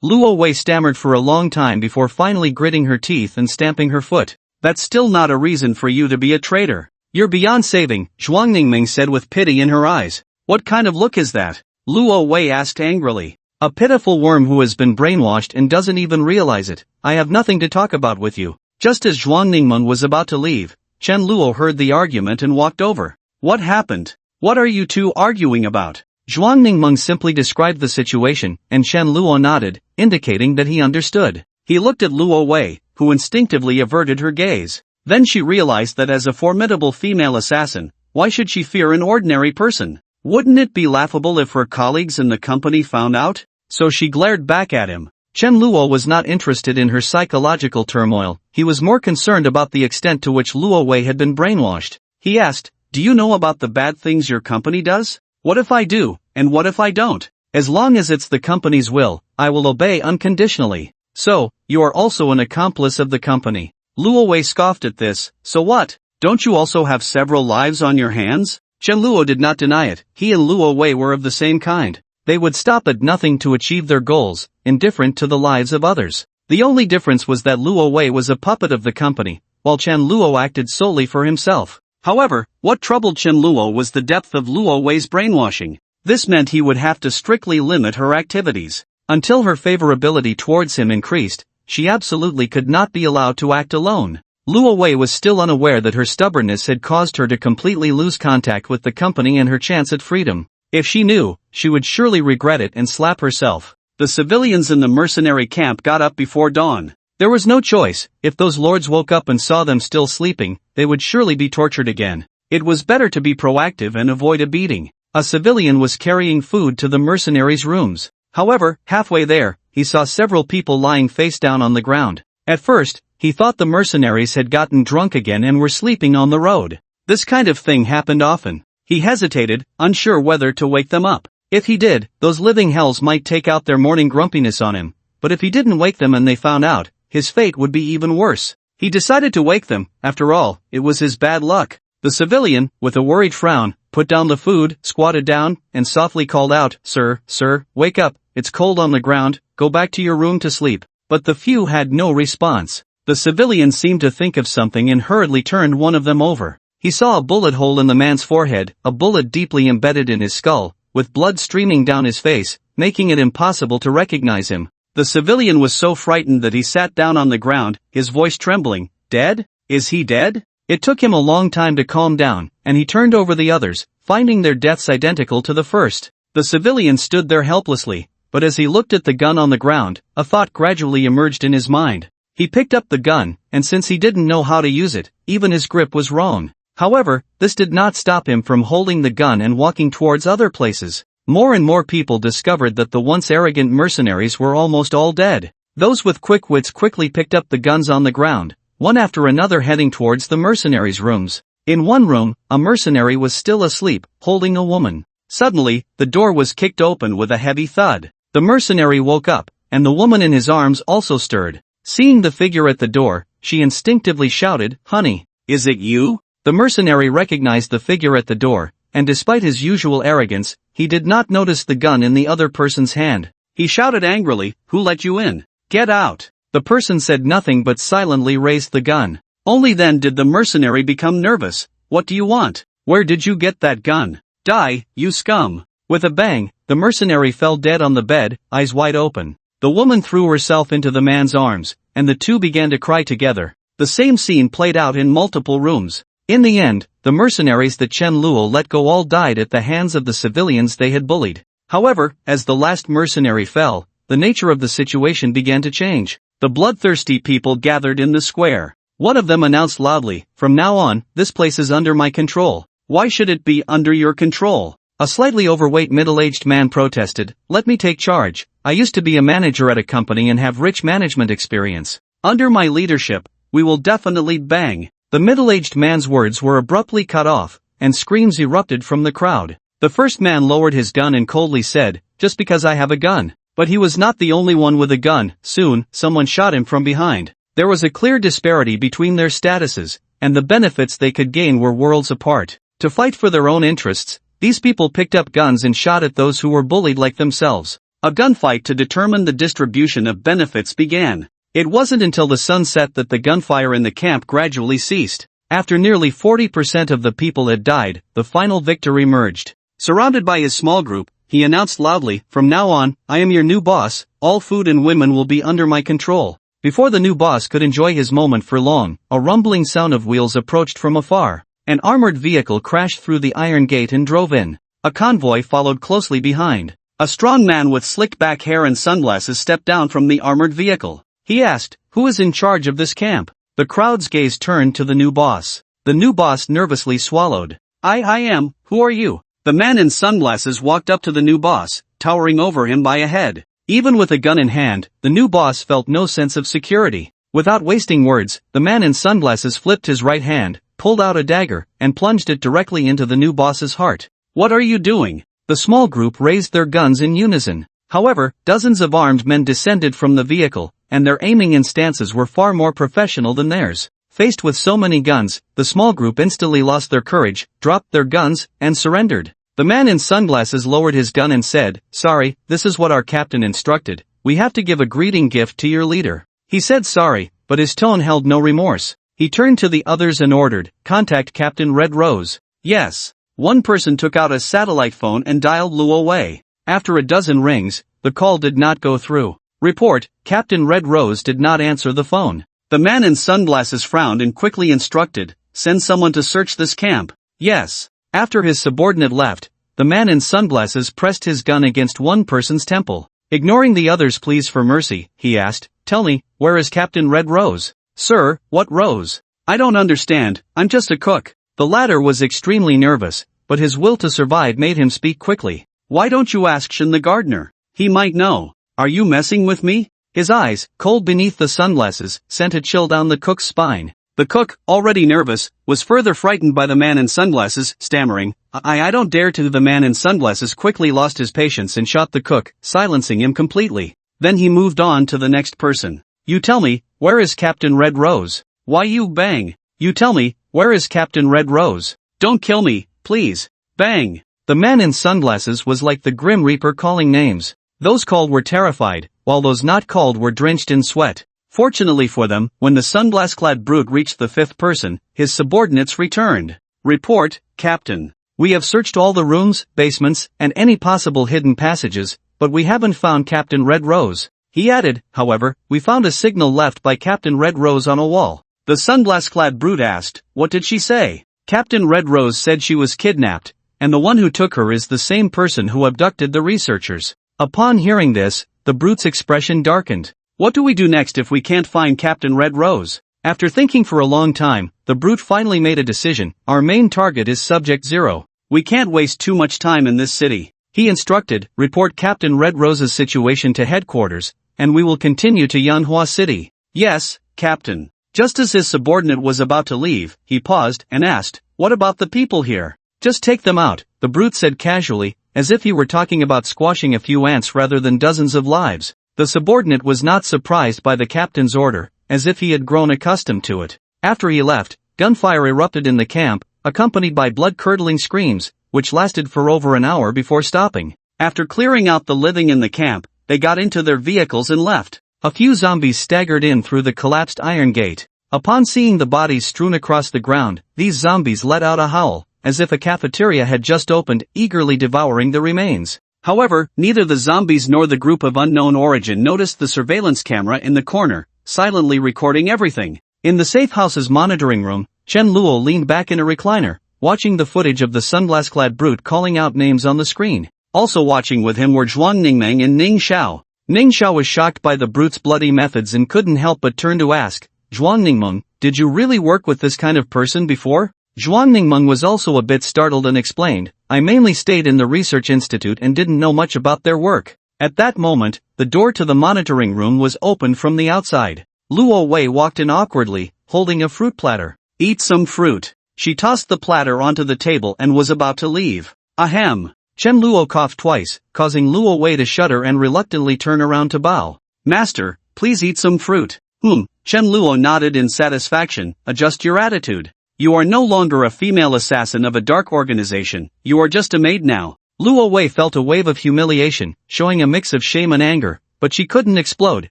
Luo Wei stammered for a long time before finally gritting her teeth and stamping her foot. "That's still not a reason for you to be a traitor. You're beyond saving," Zhuang Ningmeng said with pity in her eyes. "What kind of look is that?" Luo Wei asked angrily. "A pitiful worm who has been brainwashed and doesn't even realize it. I have nothing to talk about with you." Just as Zhuang Ningmeng was about to leave, Chen Luo heard the argument and walked over. "What happened? What are you two arguing about?" Zhuang Ningmeng simply described the situation, and Chen Luo nodded, indicating that he understood. He looked at Luo Wei, who instinctively averted her gaze. Then she realized that as a formidable female assassin, why should she fear an ordinary person? Wouldn't it be laughable if her colleagues in the company found out? So she glared back at him. Chen Luo was not interested in her psychological turmoil, he was more concerned about the extent to which Luo Wei had been brainwashed. He asked, "Do you know about the bad things your company does? What if I do, and what if I don't? As long as it's the company's will, I will obey unconditionally." "So, you are also an accomplice of the company." Luo Wei scoffed at this. "So what? Don't you also have several lives on your hands?" Chen Luo did not deny it, he and Luo Wei were of the same kind. They would stop at nothing to achieve their goals, indifferent to the lives of others. The only difference was that Luo Wei was a puppet of the company, while Chen Luo acted solely for himself. However, what troubled Chen Luo was the depth of Luo Wei's brainwashing. This meant he would have to strictly limit her activities. Until her favorability towards him increased, she absolutely could not be allowed to act alone. Luo Wei was still unaware that her stubbornness had caused her to completely lose contact with the company and her chance at freedom. If she knew, she would surely regret it and slap herself. The civilians in the mercenary camp got up before dawn. There was no choice. If those lords woke up and saw them still sleeping, they would surely be tortured again. It was better to be proactive and avoid a beating. A civilian was carrying food to the mercenaries' rooms. However, halfway there, he saw several people lying face down on the ground. At first, he thought the mercenaries had gotten drunk again and were sleeping on the road. This kind of thing happened often. He hesitated, unsure whether to wake them up. If he did, those living hells might take out their morning grumpiness on him. But if he didn't wake them and they found out, his fate would be even worse. He decided to wake them. After all, it was his bad luck. The civilian, with a worried frown, put down the food, squatted down, and softly called out, Sir, wake up, it's cold on the ground, go back to your room to sleep." But the few had no response. The civilian seemed to think of something and hurriedly turned one of them over. He saw a bullet hole in the man's forehead, a bullet deeply embedded in his skull, with blood streaming down his face, making it impossible to recognize him. The civilian was so frightened that he sat down on the ground, his voice trembling. "Dead? Is he dead?" It took him a long time to calm down, and he turned over the others, finding their deaths identical to the first. The civilian stood there helplessly, but as he looked at the gun on the ground, a thought gradually emerged in his mind. He picked up the gun, and since he didn't know how to use it, even his grip was wrong. However, this did not stop him from holding the gun and walking towards other places. More and more people discovered that the once arrogant mercenaries were almost all dead. Those with quick wits quickly picked up the guns on the ground, one after another heading towards the mercenaries' rooms. In one room, a mercenary was still asleep, holding a woman. Suddenly, the door was kicked open with a heavy thud. The mercenary woke up, and the woman in his arms also stirred. Seeing the figure at the door, she instinctively shouted, "Honey, is it you?" The mercenary recognized the figure at the door, and despite his usual arrogance, he did not notice the gun in the other person's hand. He shouted angrily, "Who let you in? Get out!" The person said nothing but silently raised the gun. Only then did the mercenary become nervous. "What do you want? Where did you get that gun? Die, you scum!" With a bang, the mercenary fell dead on the bed, eyes wide open. The woman threw herself into the man's arms, and the two began to cry together. The same scene played out in multiple rooms. In the end, the mercenaries that Chen Luo let go all died at the hands of the civilians they had bullied. However, as the last mercenary fell, the nature of the situation began to change. The bloodthirsty people gathered in the square. One of them announced loudly, "From now on, this place is under my control." "Why should it be under your control?" A slightly overweight middle-aged man protested. "Let me take charge. I used to be a manager at a company and have rich management experience. Under my leadership, we will definitely bang." The middle-aged man's words were abruptly cut off, and screams erupted from the crowd. The first man lowered his gun and coldly said, "Just because I have a gun." But he was not the only one with a gun. Soon, someone shot him from behind. There was a clear disparity between their statuses, and the benefits they could gain were worlds apart. To fight for their own interests, these people picked up guns and shot at those who were bullied like themselves. A gunfight to determine the distribution of benefits began. It wasn't until the sun set that the gunfire in the camp gradually ceased. After nearly 40% of the people had died, the final victor emerged. Surrounded by his small group, he announced loudly, "From now on, I am your new boss, all food and women will be under my control." Before the new boss could enjoy his moment for long, a rumbling sound of wheels approached from afar. An armored vehicle crashed through the iron gate and drove in. A convoy followed closely behind. A strong man with slicked back hair and sunglasses stepped down from the armored vehicle. He asked, "Who is in charge of this camp?" The crowd's gaze turned to the new boss. The new boss nervously swallowed. I am, who are you?" The man in sunglasses walked up to the new boss, towering over him by a head. Even with a gun in hand, the new boss felt no sense of security. Without wasting words, the man in sunglasses flipped his right hand, pulled out a dagger, and plunged it directly into the new boss's heart. "What are you doing?" The small group raised their guns in unison. However, dozens of armed men descended from the vehicle, and their aiming and stances were far more professional than theirs. Faced with so many guns, the small group instantly lost their courage, dropped their guns, and surrendered. The man in sunglasses lowered his gun and said, "Sorry, this is what our captain instructed. We have to give a greeting gift to your leader." He said sorry, but his tone held no remorse. He turned to the others and ordered, "Contact Captain Red Rose." Yes. One person took out a satellite phone and dialed Luo Wei. After a dozen rings, the call did not go through. Report, Captain Red Rose did not answer the phone. The man in sunglasses frowned and quickly instructed, "Send someone to search this camp." Yes. After his subordinate left, the man in sunglasses pressed his gun against one person's temple. Ignoring the other's pleas for mercy, he asked, "Tell me, where is Captain Red Rose?" "Sir, what Rose? I don't understand, I'm just a cook." The latter was extremely nervous, but his will to survive made him speak quickly. "Why don't you ask Shin the gardener? He might know. Are you messing with me?" His eyes, cold beneath the sunglasses, sent a chill down the cook's spine. The cook, already nervous, was further frightened by the man in sunglasses, stammering, I don't dare to." The man in sunglasses quickly lost his patience and shot the cook, silencing him completely. Then he moved on to the next person. "You tell me, where is Captain Red Rose? Why you bang? You tell me, where is Captain Red Rose? Don't kill me, please. Bang." The man in sunglasses was like the Grim Reaper calling names. Those called were terrified, while those not called were drenched in sweat. Fortunately for them, when the sunglass-clad brute reached the fifth person, his subordinates returned. "Report, Captain. We have searched all the rooms, basements, and any possible hidden passages, but we haven't found Captain Red Rose." He added, "However, we found a signal left by Captain Red Rose on a wall." The sunglass-clad brute asked, "What did she say?" Captain Red Rose said she was kidnapped, and the one who took her is the same person who abducted the researchers. Upon hearing this, the brute's expression darkened. "What do we do next if we can't find Captain Red Rose?" After thinking for a long time, the brute finally made a decision. "Our main target is Subject Zero. We can't waste too much time in this city." He instructed, "Report Captain Red Rose's situation to headquarters, and we will continue to Manhwa City." "Yes, Captain." Just as his subordinate was about to leave, he paused and asked, "What about the people here?" "Just take them out," the brute said casually, as if he were talking about squashing a few ants rather than dozens of lives. The subordinate was not surprised by the captain's order, as if he had grown accustomed to it. After he left, gunfire erupted in the camp, accompanied by blood-curdling screams, which lasted for over an hour before stopping. After clearing out the living in the camp, they got into their vehicles and left. A few zombies staggered in through the collapsed iron gate. Upon seeing the bodies strewn across the ground, these zombies let out a howl, as if a cafeteria had just opened, eagerly devouring the remains. However, neither the zombies nor the group of unknown origin noticed the surveillance camera in the corner, silently recording everything. In the safe house's monitoring room, Chen Luo leaned back in a recliner, watching the footage of the sunglass-clad brute calling out names on the screen. Also watching with him were Zhuang Ningmeng and Ning Xiao. Ning Xiao was shocked by the brute's bloody methods and couldn't help but turn to ask, "Zhuang Ningmeng, did you really work with this kind of person before?" Zhuang Ningmeng was also a bit startled and explained, "I mainly stayed in the research institute and didn't know much about their work." At that moment, the door to the monitoring room was opened from the outside. Luo Wei walked in awkwardly, holding a fruit platter. "Eat some fruit." She tossed the platter onto the table and was about to leave. Ahem. Chen Luo coughed twice, causing Luo Wei to shudder and reluctantly turn around to bow. "Master, please eat some fruit." Chen Luo nodded in satisfaction. "Adjust your attitude. You are no longer a female assassin of a dark organization, you are just a maid now." Luo Wei felt a wave of humiliation, showing a mix of shame and anger, but she couldn't explode,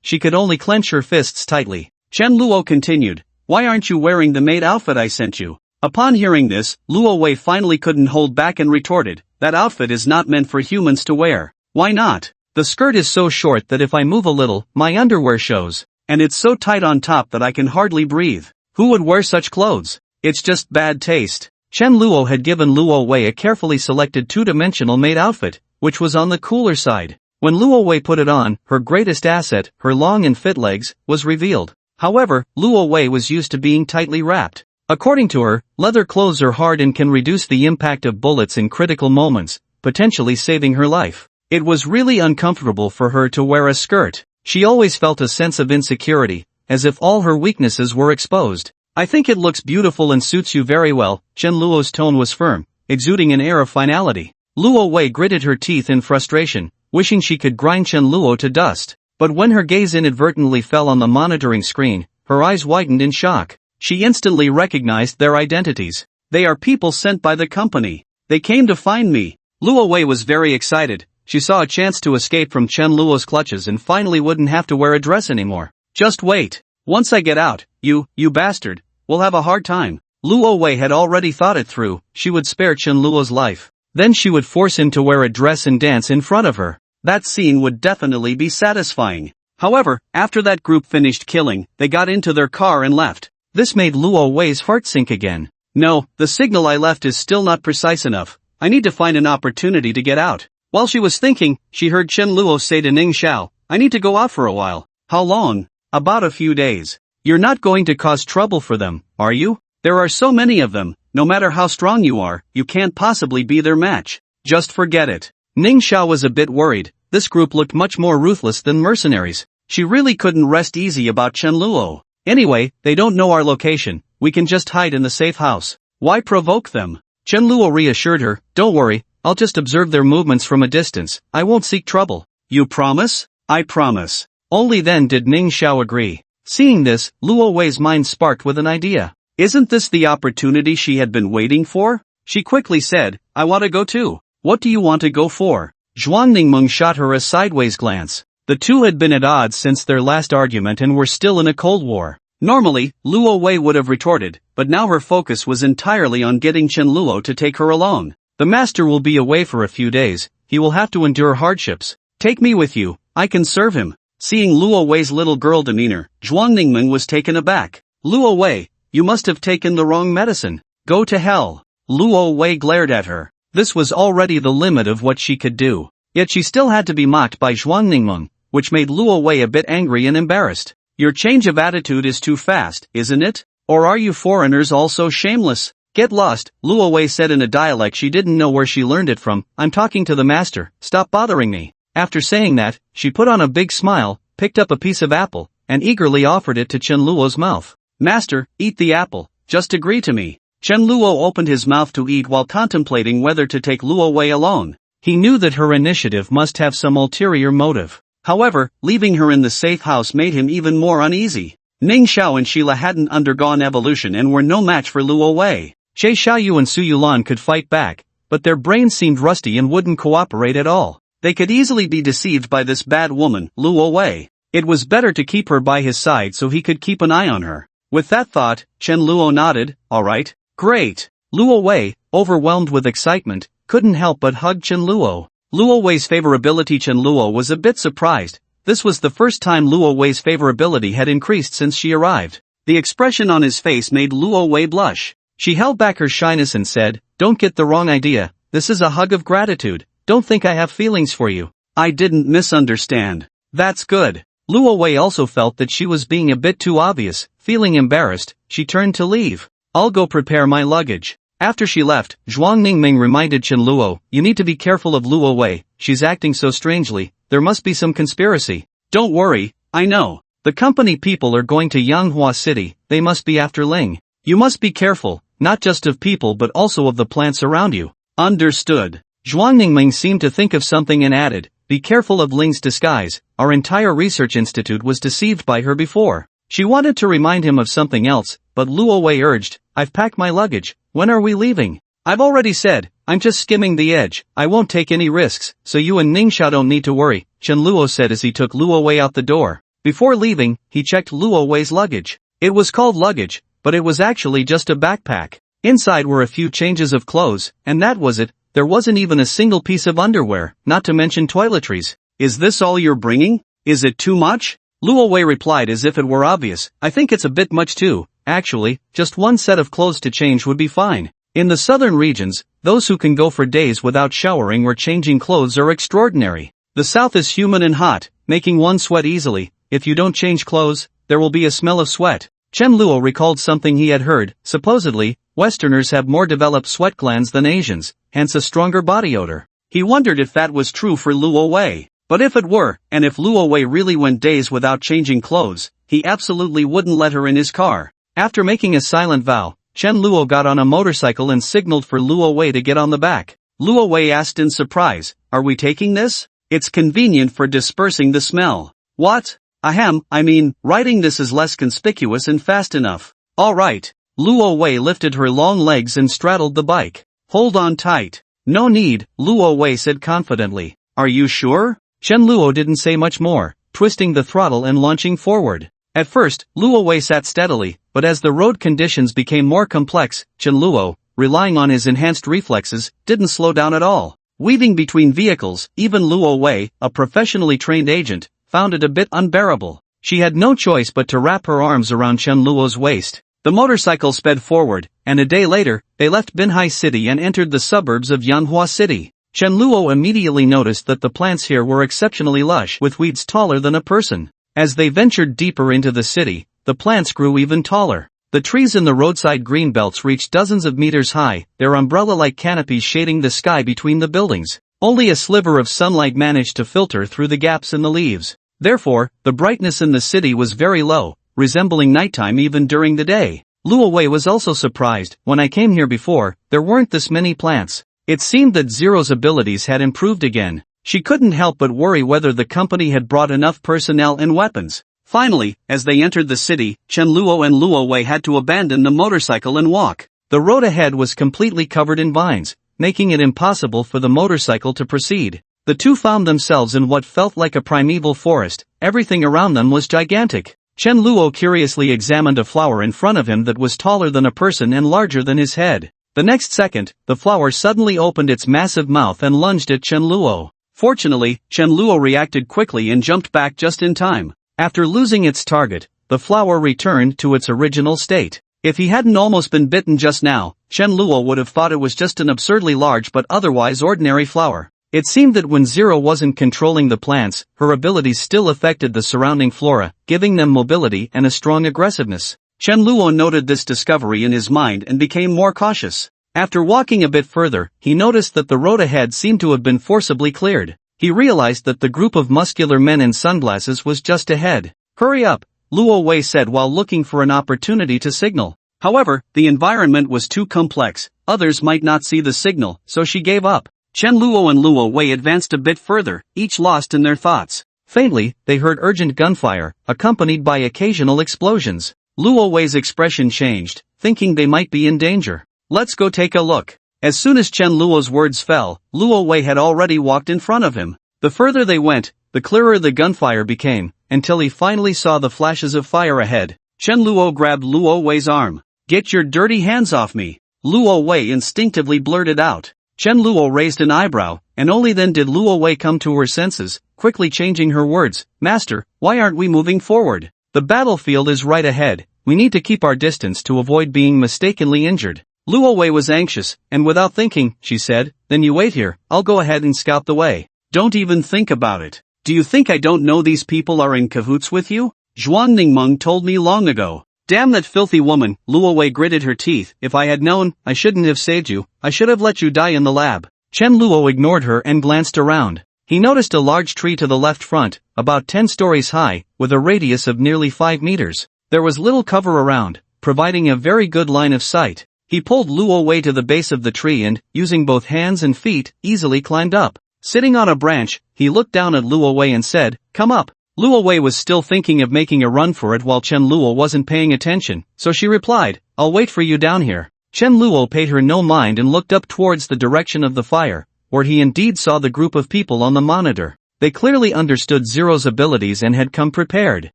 she could only clench her fists tightly. Chen Luo continued, "Why aren't you wearing the maid outfit I sent you?" Upon hearing this, Luo Wei finally couldn't hold back and retorted, "That outfit is not meant for humans to wear." "Why not?" "The skirt is so short that if I move a little, my underwear shows. And it's so tight on top that I can hardly breathe. Who would wear such clothes? It's just bad taste." Chen Luo had given Luo Wei a carefully selected two-dimensional maid outfit, which was on the cooler side. When Luo Wei put it on, her greatest asset, her long and fit legs, was revealed. However, Luo Wei was used to being tightly wrapped. According to her, leather clothes are hard and can reduce the impact of bullets in critical moments, potentially saving her life. It was really uncomfortable for her to wear a skirt. She always felt a sense of insecurity, as if all her weaknesses were exposed. I think it looks beautiful and suits you very well. Chen Luo's tone was firm, exuding an air of finality. Luo Wei gritted her teeth in frustration, wishing she could grind Chen Luo to dust. But when her gaze inadvertently fell on the monitoring screen, her eyes widened in shock. She instantly recognized their identities. They are people sent by the company. They came to find me. Luo Wei was very excited. She saw a chance to escape from Chen Luo's clutches and finally wouldn't have to wear a dress anymore. Just wait. Once I get out, you bastard, will have a hard time. Luo Wei had already thought it through. She would spare Chen Luo's life. Then she would force him to wear a dress and dance in front of her. That scene would definitely be satisfying. However, after that group finished killing, they got into their car and left. This made Luo Wei's heart sink again. No, the signal I left is still not precise enough. I need to find an opportunity to get out. While she was thinking, she heard Chen Luo say to Ning Xiao, I need to go out for a while. How long? About a few days. You're not going to cause trouble for them, are you? There are so many of them. No matter how strong you are, you can't possibly be their match. Just forget it. Ning Xiao was a bit worried. This group looked much more ruthless than mercenaries. She really couldn't rest easy about Chen Luo. Anyway, they don't know our location. We can just hide in the safe house. Why provoke them? Chen Luo reassured her, don't worry, I'll just observe their movements from a distance. I won't seek trouble. You promise? I promise. Only then did Ning Xiao agree. Seeing this, Luo Wei's mind sparked with an idea. Isn't this the opportunity she had been waiting for? She quickly said, I want to go too. What do you want to go for? Zhuang Ningmeng shot her a sideways glance. The two had been at odds since their last argument and were still in a cold war. Normally, Luo Wei would have retorted, but now her focus was entirely on getting Chen Luo to take her along. The master will be away for a few days. He will have to endure hardships. Take me with you. I can serve him. Seeing Luo Wei's little girl demeanor, Zhuang Ningmeng was taken aback. Luo Wei, you must have taken the wrong medicine. Go to hell. Luo Wei glared at her. This was already the limit of what she could do. Yet she still had to be mocked by Zhuang Ningmeng, which made Luo Wei a bit angry and embarrassed. Your change of attitude is too fast, isn't it? Or are you foreigners also shameless? Get lost, Luo Wei said in a dialect she didn't know where she learned it from. I'm talking to the master, stop bothering me. After saying that, she put on a big smile, picked up a piece of apple, and eagerly offered it to Chen Luo's mouth. Master, eat the apple, just agree to me. Chen Luo opened his mouth to eat while contemplating whether to take Luo Wei alone. He knew that her initiative must have some ulterior motive. However, leaving her in the safe house made him even more uneasy. Ning Xiao and Sheila hadn't undergone evolution and were no match for Luo Wei. Che Xiaoyu and Su Yulan could fight back, but their brains seemed rusty and wouldn't cooperate at all. They could easily be deceived by this bad woman, Luo Wei. It was better to keep her by his side so he could keep an eye on her. With that thought, Chen Luo nodded, alright, great. Luo Wei, overwhelmed with excitement, couldn't help but hug Chen Luo. Luo Wei's favorability. Chen Luo was a bit surprised. This was the first time Luo Wei's favorability had increased since she arrived. The expression on his face made Luo Wei blush. She held back her shyness and said, don't get the wrong idea, this is a hug of gratitude, don't think I have feelings for you. I didn't misunderstand. That's good. Luo Wei also felt that she was being a bit too obvious. Feeling embarrassed, she turned to leave. I'll go prepare my luggage. After she left, Zhuang Ningmeng reminded Chen Luo, you need to be careful of Luo Wei, she's acting so strangely, there must be some conspiracy. Don't worry, I know. The company people are going to Yanghua City, they must be after Ling. You must be careful, not just of people but also of the plants around you. Understood. Zhuang Ningmeng seemed to think of something and added, be careful of Ling's disguise, our entire research institute was deceived by her before. She wanted to remind him of something else, but Luo Wei urged, I've packed my luggage, when are we leaving? I've already said, I'm just skimming the edge, I won't take any risks, so you and Ning Xiao don't need to worry, Chen Luo said as he took Luo Wei out the door. Before leaving, he checked Luo Wei's luggage. It was called luggage, but it was actually just a backpack. Inside were a few changes of clothes, and that was it. There wasn't even a single piece of underwear, not to mention toiletries. Is this all you're bringing? Is it too much? Luo Wei replied as if it were obvious, I think it's a bit much too. Actually, just one set of clothes to change would be fine. In the southern regions, those who can go for days without showering or changing clothes are extraordinary. The south is humid and hot, making one sweat easily. If you don't change clothes, there will be a smell of sweat. Chen Luo recalled something he had heard. Supposedly, Westerners have more developed sweat glands than Asians, hence a stronger body odor. He wondered if that was true for Luo Wei. But if it were, and if Luo Wei really went days without changing clothes, he absolutely wouldn't let her in his car. After making a silent vow, Chen Luo got on a motorcycle and signaled for Luo Wei to get on the back. Luo Wei asked in surprise, "Are we taking this? It's convenient for dispersing the smell." "What? Ahem, I mean, riding this is less conspicuous and fast enough." "All right." Luo Wei lifted her long legs and straddled the bike. "Hold on tight." "No need," Luo Wei said confidently. "Are you sure?" Chen Luo didn't say much more, twisting the throttle and launching forward. At first, Luo Wei sat steadily, but as the road conditions became more complex, Chen Luo, relying on his enhanced reflexes, didn't slow down at all. Weaving between vehicles, even Luo Wei, a professionally trained agent, found it a bit unbearable. She had no choice but to wrap her arms around Chen Luo's waist. The motorcycle sped forward, and a day later, they left Binhai City and entered the suburbs of Manhwa City. Chen Luo immediately noticed that the plants here were exceptionally lush with weeds taller than a person. As they ventured deeper into the city, the plants grew even taller. The trees in the roadside green belts reached dozens of meters high, their umbrella-like canopies shading the sky between the buildings. Only a sliver of sunlight managed to filter through the gaps in the leaves. Therefore, the brightness in the city was very low, resembling nighttime even during the day. Luo Wei was also surprised. "When I came here before, there weren't this many plants." It seemed that Zero's abilities had improved again. She couldn't help but worry whether the company had brought enough personnel and weapons. Finally, as they entered the city, Chen Luo and Luo Wei had to abandon the motorcycle and walk. The road ahead was completely covered in vines, making it impossible for the motorcycle to proceed. The two found themselves in what felt like a primeval forest. Everything around them was gigantic. Chen Luo curiously examined a flower in front of him that was taller than a person and larger than his head. The next second, the flower suddenly opened its massive mouth and lunged at Chen Luo. Fortunately, Chen Luo reacted quickly and jumped back just in time. After losing its target, the flower returned to its original state. If he hadn't almost been bitten just now, Chen Luo would have thought it was just an absurdly large but otherwise ordinary flower. It seemed that when Zero wasn't controlling the plants, her abilities still affected the surrounding flora, giving them mobility and a strong aggressiveness. Chen Luo noted this discovery in his mind and became more cautious. After walking a bit further, he noticed that the road ahead seemed to have been forcibly cleared. He realized that the group of muscular men in sunglasses was just ahead. "Hurry up," Luo Wei said while looking for an opportunity to signal. However, the environment was too complex, others might not see the signal, so she gave up. Chen Luo and Luo Wei advanced a bit further, each lost in their thoughts. Faintly, they heard urgent gunfire, accompanied by occasional explosions. Luo Wei's expression changed, thinking they might be in danger. "Let's go take a look." As soon as Chen Luo's words fell, Luo Wei had already walked in front of him. The further they went, the clearer the gunfire became, until he finally saw the flashes of fire ahead. Chen Luo grabbed Luo Wei's arm. "Get your dirty hands off me," Luo Wei instinctively blurted out. Chen Luo raised an eyebrow, and only then did Luo Wei come to her senses, quickly changing her words. "Master, why aren't we moving forward? The battlefield is right ahead, we need to keep our distance to avoid being mistakenly injured." Luo Wei was anxious, and without thinking, she said, "Then you wait here, I'll go ahead and scout the way." "Don't even think about it. Do you think I don't know these people are in cahoots with you? Zhuan Ningmeng told me long ago." "Damn that filthy woman," Luo Wei gritted her teeth. "If I had known, I shouldn't have saved you, I should have let you die in the lab." Chen Luo ignored her and glanced around. He noticed a large tree to the left front, about 10 stories high, with a radius of nearly 5 meters. There was little cover around, providing a very good line of sight. He pulled Luo Wei to the base of the tree and, using both hands and feet, easily climbed up. Sitting on a branch, he looked down at Luo Wei and said, "Come up." Luo Wei was still thinking of making a run for it while Chen Luo wasn't paying attention, so she replied, "I'll wait for you down here." Chen Luo paid her no mind and looked up towards the direction of the fire, where he indeed saw the group of people on the monitor. They clearly understood Zero's abilities and had come prepared.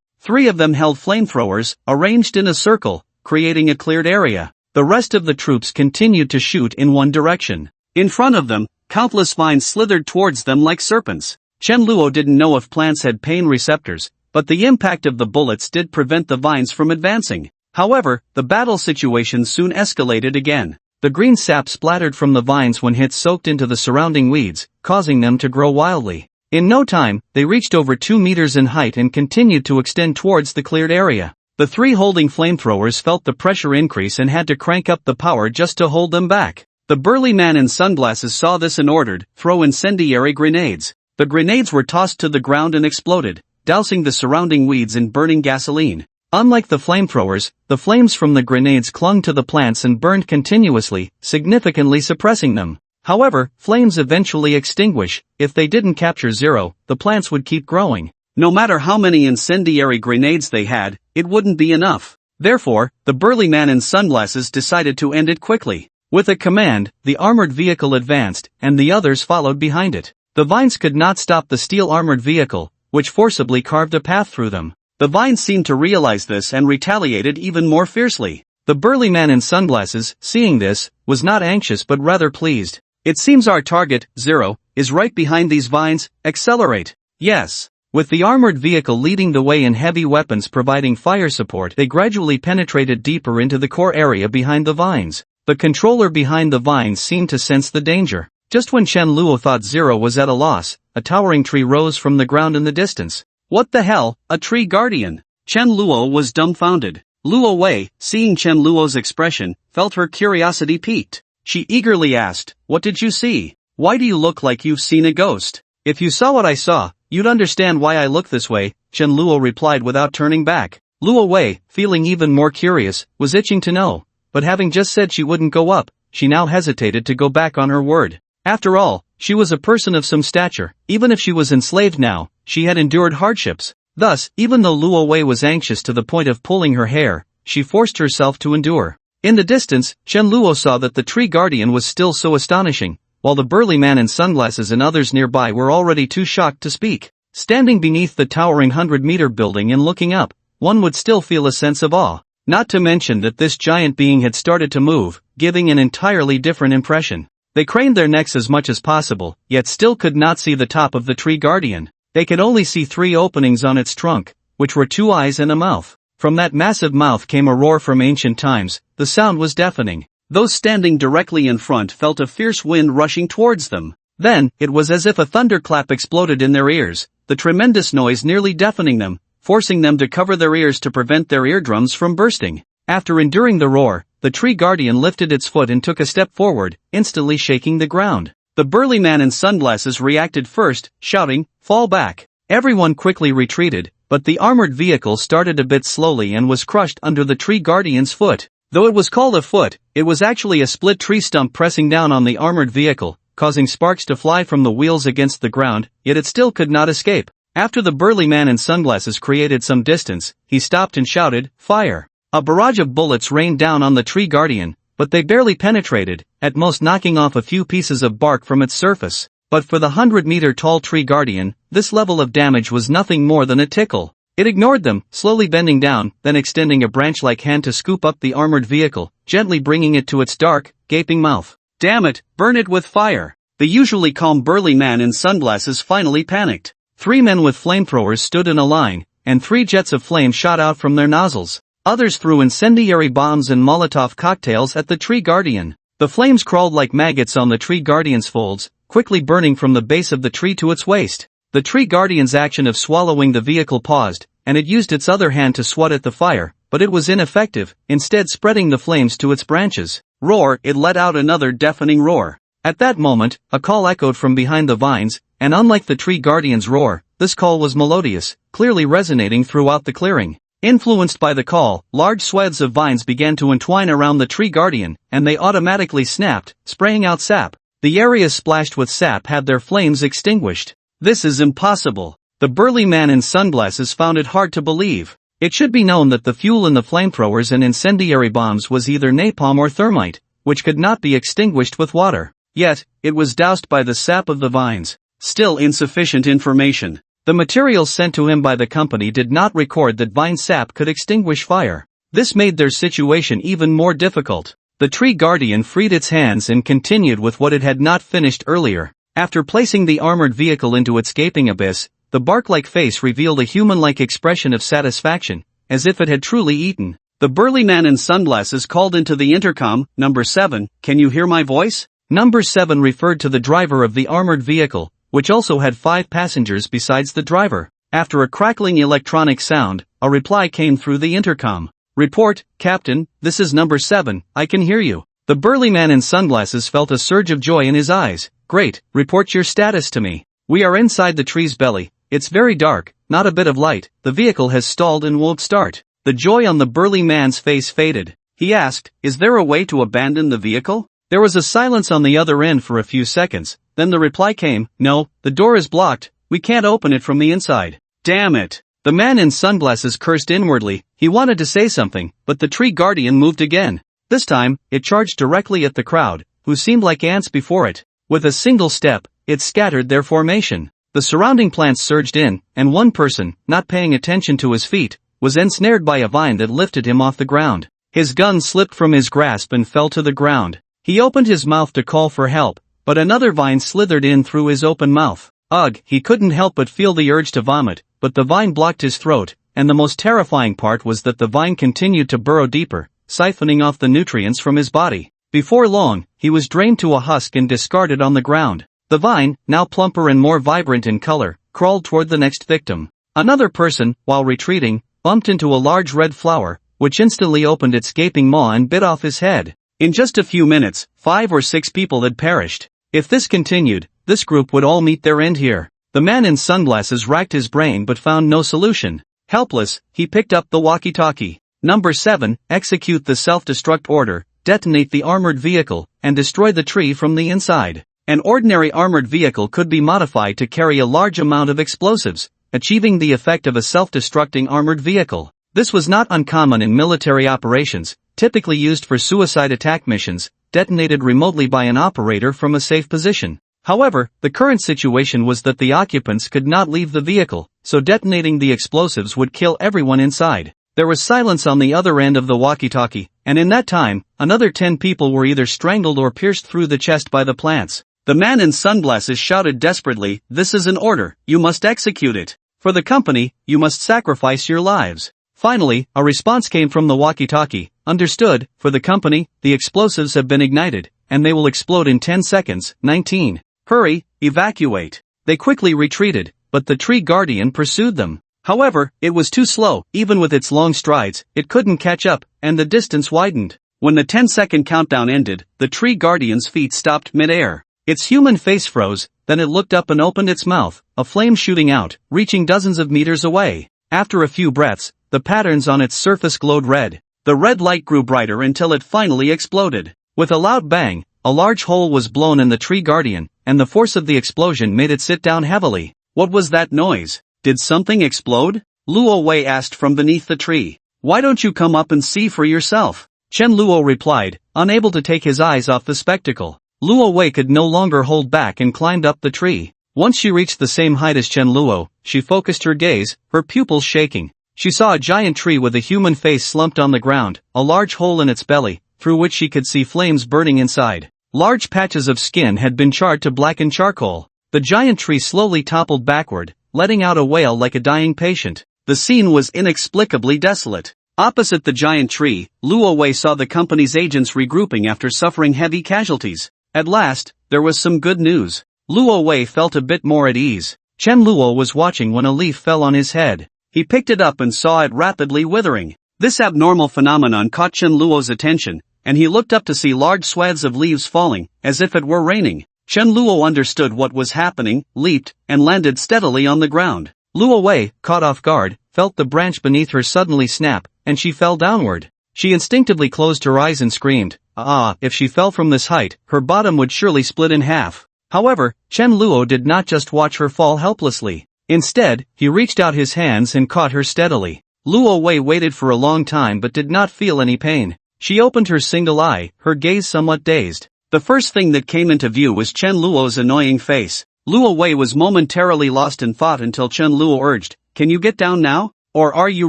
3 of them held flamethrowers, arranged in a circle, creating a cleared area. The rest of the troops continued to shoot in one direction. In front of them, countless vines slithered towards them like serpents. Chen Luo didn't know if plants had pain receptors, but the impact of the bullets did prevent the vines from advancing. However, the battle situation soon escalated again. The green sap splattered from the vines when hit soaked into the surrounding weeds, causing them to grow wildly. In no time, they reached over 2 meters in height and continued to extend towards the cleared area. The 3 holding flamethrowers felt the pressure increase and had to crank up the power just to hold them back. The burly man in sunglasses saw this and ordered, "Throw incendiary grenades." The grenades were tossed to the ground and exploded, dousing the surrounding weeds in burning gasoline. Unlike the flamethrowers, the flames from the grenades clung to the plants and burned continuously, significantly suppressing them. However, flames eventually extinguish. If they didn't capture Zero, the plants would keep growing. No matter how many incendiary grenades they had, it wouldn't be enough. Therefore, the burly man in sunglasses decided to end it quickly. With a command, the armored vehicle advanced, and the others followed behind it. The vines could not stop the steel-armored vehicle, which forcibly carved a path through them. The vines seemed to realize this and retaliated even more fiercely. The burly man in sunglasses, seeing this, was not anxious but rather pleased. "It seems our target, Zero, is right behind these vines. Accelerate." Yes. With the armored vehicle leading the way and heavy weapons providing fire support, they gradually penetrated deeper into the core area behind the vines. The controller behind the vines seemed to sense the danger. Just when Chen Luo thought Zero was at a loss, a towering tree rose from the ground in the distance. What the hell, a tree guardian? Chen Luo was dumbfounded. Luo Wei, seeing Chen Luo's expression, felt her curiosity piqued. She eagerly asked, "What did you see? Why do you look like you've seen a ghost?" "If you saw what I saw, you'd understand why I look this way," Chen Luo replied without turning back. Luo Wei, feeling even more curious, was itching to know. But having just said she wouldn't go up, she now hesitated to go back on her word. After all, she was a person of some stature. Even if she was enslaved now, she had endured hardships. Thus, even though Luo Wei was anxious to the point of pulling her hair, she forced herself to endure. In the distance, Chen Luo saw that the tree guardian was still so astonishing, while the burly man in sunglasses and others nearby were already too shocked to speak. Standing beneath the towering 100-meter building and looking up, one would still feel a sense of awe. Not to mention that this giant being had started to move, giving an entirely different impression. They craned their necks as much as possible, yet still could not see the top of the tree guardian. They could only see 3 openings on its trunk, which were 2 eyes and a mouth. From that massive mouth came a roar from ancient times. The sound was deafening. Those standing directly in front felt a fierce wind rushing towards them. Then, it was as if a thunderclap exploded in their ears, the tremendous noise nearly deafening them, forcing them to cover their ears to prevent their eardrums from bursting. After enduring the roar, the tree guardian lifted its foot and took a step forward, instantly shaking the ground. The burly man in sunglasses reacted first, shouting, "Fall back." Everyone quickly retreated, but the armored vehicle started a bit slowly and was crushed under the tree guardian's foot. Though it was called a foot, it was actually a split tree stump pressing down on the armored vehicle, causing sparks to fly from the wheels against the ground, yet it still could not escape. After the burly man in sunglasses created some distance, he stopped and shouted, "Fire!" A barrage of bullets rained down on the tree guardian, but they barely penetrated, at most knocking off a few pieces of bark from its surface. But for the 100-meter-tall tree guardian, this level of damage was nothing more than a tickle. It ignored them, slowly bending down, then extending a branch-like hand to scoop up the armored vehicle, gently bringing it to its dark, gaping mouth. "Damn it, burn it with fire!" The usually calm burly man in sunglasses finally panicked. 3 men with flamethrowers stood in a line, and 3 jets of flame shot out from their nozzles. Others threw incendiary bombs and Molotov cocktails at the tree guardian. The flames crawled like maggots on the tree guardian's folds, quickly burning from the base of the tree to its waist. The tree guardian's action of swallowing the vehicle paused, and it used its other hand to swat at the fire, but it was ineffective, instead spreading the flames to its branches. Roar! It let out another deafening roar. At that moment, a call echoed from behind the vines, and unlike the tree guardian's roar, this call was melodious, clearly resonating throughout the clearing. Influenced by the call, large swaths of vines began to entwine around the tree guardian, and they automatically snapped, spraying out sap. The areas splashed with sap had their flames extinguished. "This is impossible." The burly man in sunglasses found it hard to believe. It should be known that the fuel in the flamethrowers and incendiary bombs was either napalm or thermite, which could not be extinguished with water. Yet, it was doused by the sap of the vines. Still insufficient information. The materials sent to him by the company did not record that vine sap could extinguish fire. This made their situation even more difficult. The tree guardian freed its hands and continued with what it had not finished earlier. After placing the armored vehicle into its gaping abyss, the bark-like face revealed a human-like expression of satisfaction, as if it had truly eaten. The burly man in sunglasses called into the intercom, "Number 7, can you hear my voice?" Number 7 referred to the driver of the armored vehicle, which also had 5 passengers besides the driver. After a crackling electronic sound, a reply came through the intercom. "Report, Captain, this is number 7, I can hear you." The burly man in sunglasses felt a surge of joy in his eyes. Great, report your status to me. We are inside the tree's belly. It's very dark, not a bit of light. The vehicle has stalled and won't start. The joy on the burly man's face faded. He asked, is there a way to abandon the vehicle? There was a silence on the other end for a few seconds. Then the reply came, no, the door is blocked. We can't open it from the inside. Damn it. The man in sunglasses cursed inwardly. He wanted to say something, but the tree guardian moved again. This time, it charged directly at the crowd, who seemed like ants before it. With a single step, it scattered their formation. The surrounding plants surged in, and one person, not paying attention to his feet, was ensnared by a vine that lifted him off the ground. His gun slipped from his grasp and fell to the ground. He opened his mouth to call for help, but another vine slithered in through his open mouth. Ugh, he couldn't help but feel the urge to vomit, but the vine blocked his throat, and the most terrifying part was that the vine continued to burrow deeper, siphoning off the nutrients from his body. Before long, he was drained to a husk and discarded on the ground. The vine, now plumper and more vibrant in color, crawled toward the next victim. Another person, while retreating, bumped into a large red flower, which instantly opened its gaping maw and bit off his head. In just a few minutes, 5 or 6 people had perished. If this continued, this group would all meet their end here. The man in sunglasses racked his brain but found no solution. Helpless, he picked up the walkie-talkie. Number 7, execute the self-destruct order, detonate the armored vehicle, and destroy the tree from the inside. An ordinary armored vehicle could be modified to carry a large amount of explosives, achieving the effect of a self-destructing armored vehicle. This was not uncommon in military operations, typically used for suicide attack missions, detonated remotely by an operator from a safe position. However, the current situation was that the occupants could not leave the vehicle, so detonating the explosives would kill everyone inside. There was silence on the other end of the walkie-talkie, and in that time, another 10 people were either strangled or pierced through the chest by the plants. The man in sunglasses shouted desperately, "This is an order, you must execute it. For the company, you must sacrifice your lives." Finally, a response came from the walkie-talkie. Understood, for the company, the explosives have been ignited, and they will explode in 10 seconds. 19. Hurry, evacuate. They quickly retreated, but the tree guardian pursued them. However, it was too slow. Even with its long strides, it couldn't catch up, and the distance widened. When the 10-second countdown ended, the tree guardian's feet stopped mid-air. Its human face froze, then it looked up and opened its mouth, a flame shooting out, reaching dozens of meters away. After a few breaths, the patterns on its surface glowed red. The red light grew brighter until it finally exploded. With a loud bang, a large hole was blown in the tree guardian, and the force of the explosion made it sit down heavily. What was that noise? Did something explode? Luo Wei asked from beneath the tree. Why don't you come up and see for yourself? Chen Luo replied, unable to take his eyes off the spectacle. Luo Wei could no longer hold back and climbed up the tree. Once she reached the same height as Chen Luo, she focused her gaze, her pupils shaking. She saw a giant tree with a human face slumped on the ground, a large hole in its belly, through which she could see flames burning inside. Large patches of skin had been charred to blackened charcoal. The giant tree slowly toppled backward, letting out a wail like a dying patient. The scene was inexplicably desolate. Opposite the giant tree, Luo Wei saw the company's agents regrouping after suffering heavy casualties. At last, there was some good news. Luo Wei felt a bit more at ease. Chen Luo was watching when a leaf fell on his head. He picked it up and saw it rapidly withering. This abnormal phenomenon caught Chen Luo's attention, and he looked up to see large swaths of leaves falling, as if it were raining. Chen Luo understood what was happening, leaped, and landed steadily on the ground. Luo Wei, caught off guard, felt the branch beneath her suddenly snap, and she fell downward. She instinctively closed her eyes and screamed. If she fell from this height, her bottom would surely split in half. However, Chen Luo did not just watch her fall helplessly. Instead, he reached out his hands and caught her steadily. Luo Wei waited for a long time but did not feel any pain. She opened her single eye, her gaze somewhat dazed. The first thing that came into view was Chen Luo's annoying face. Luo Wei was momentarily lost in thought until Chen Luo urged, "Can you get down now? Or are you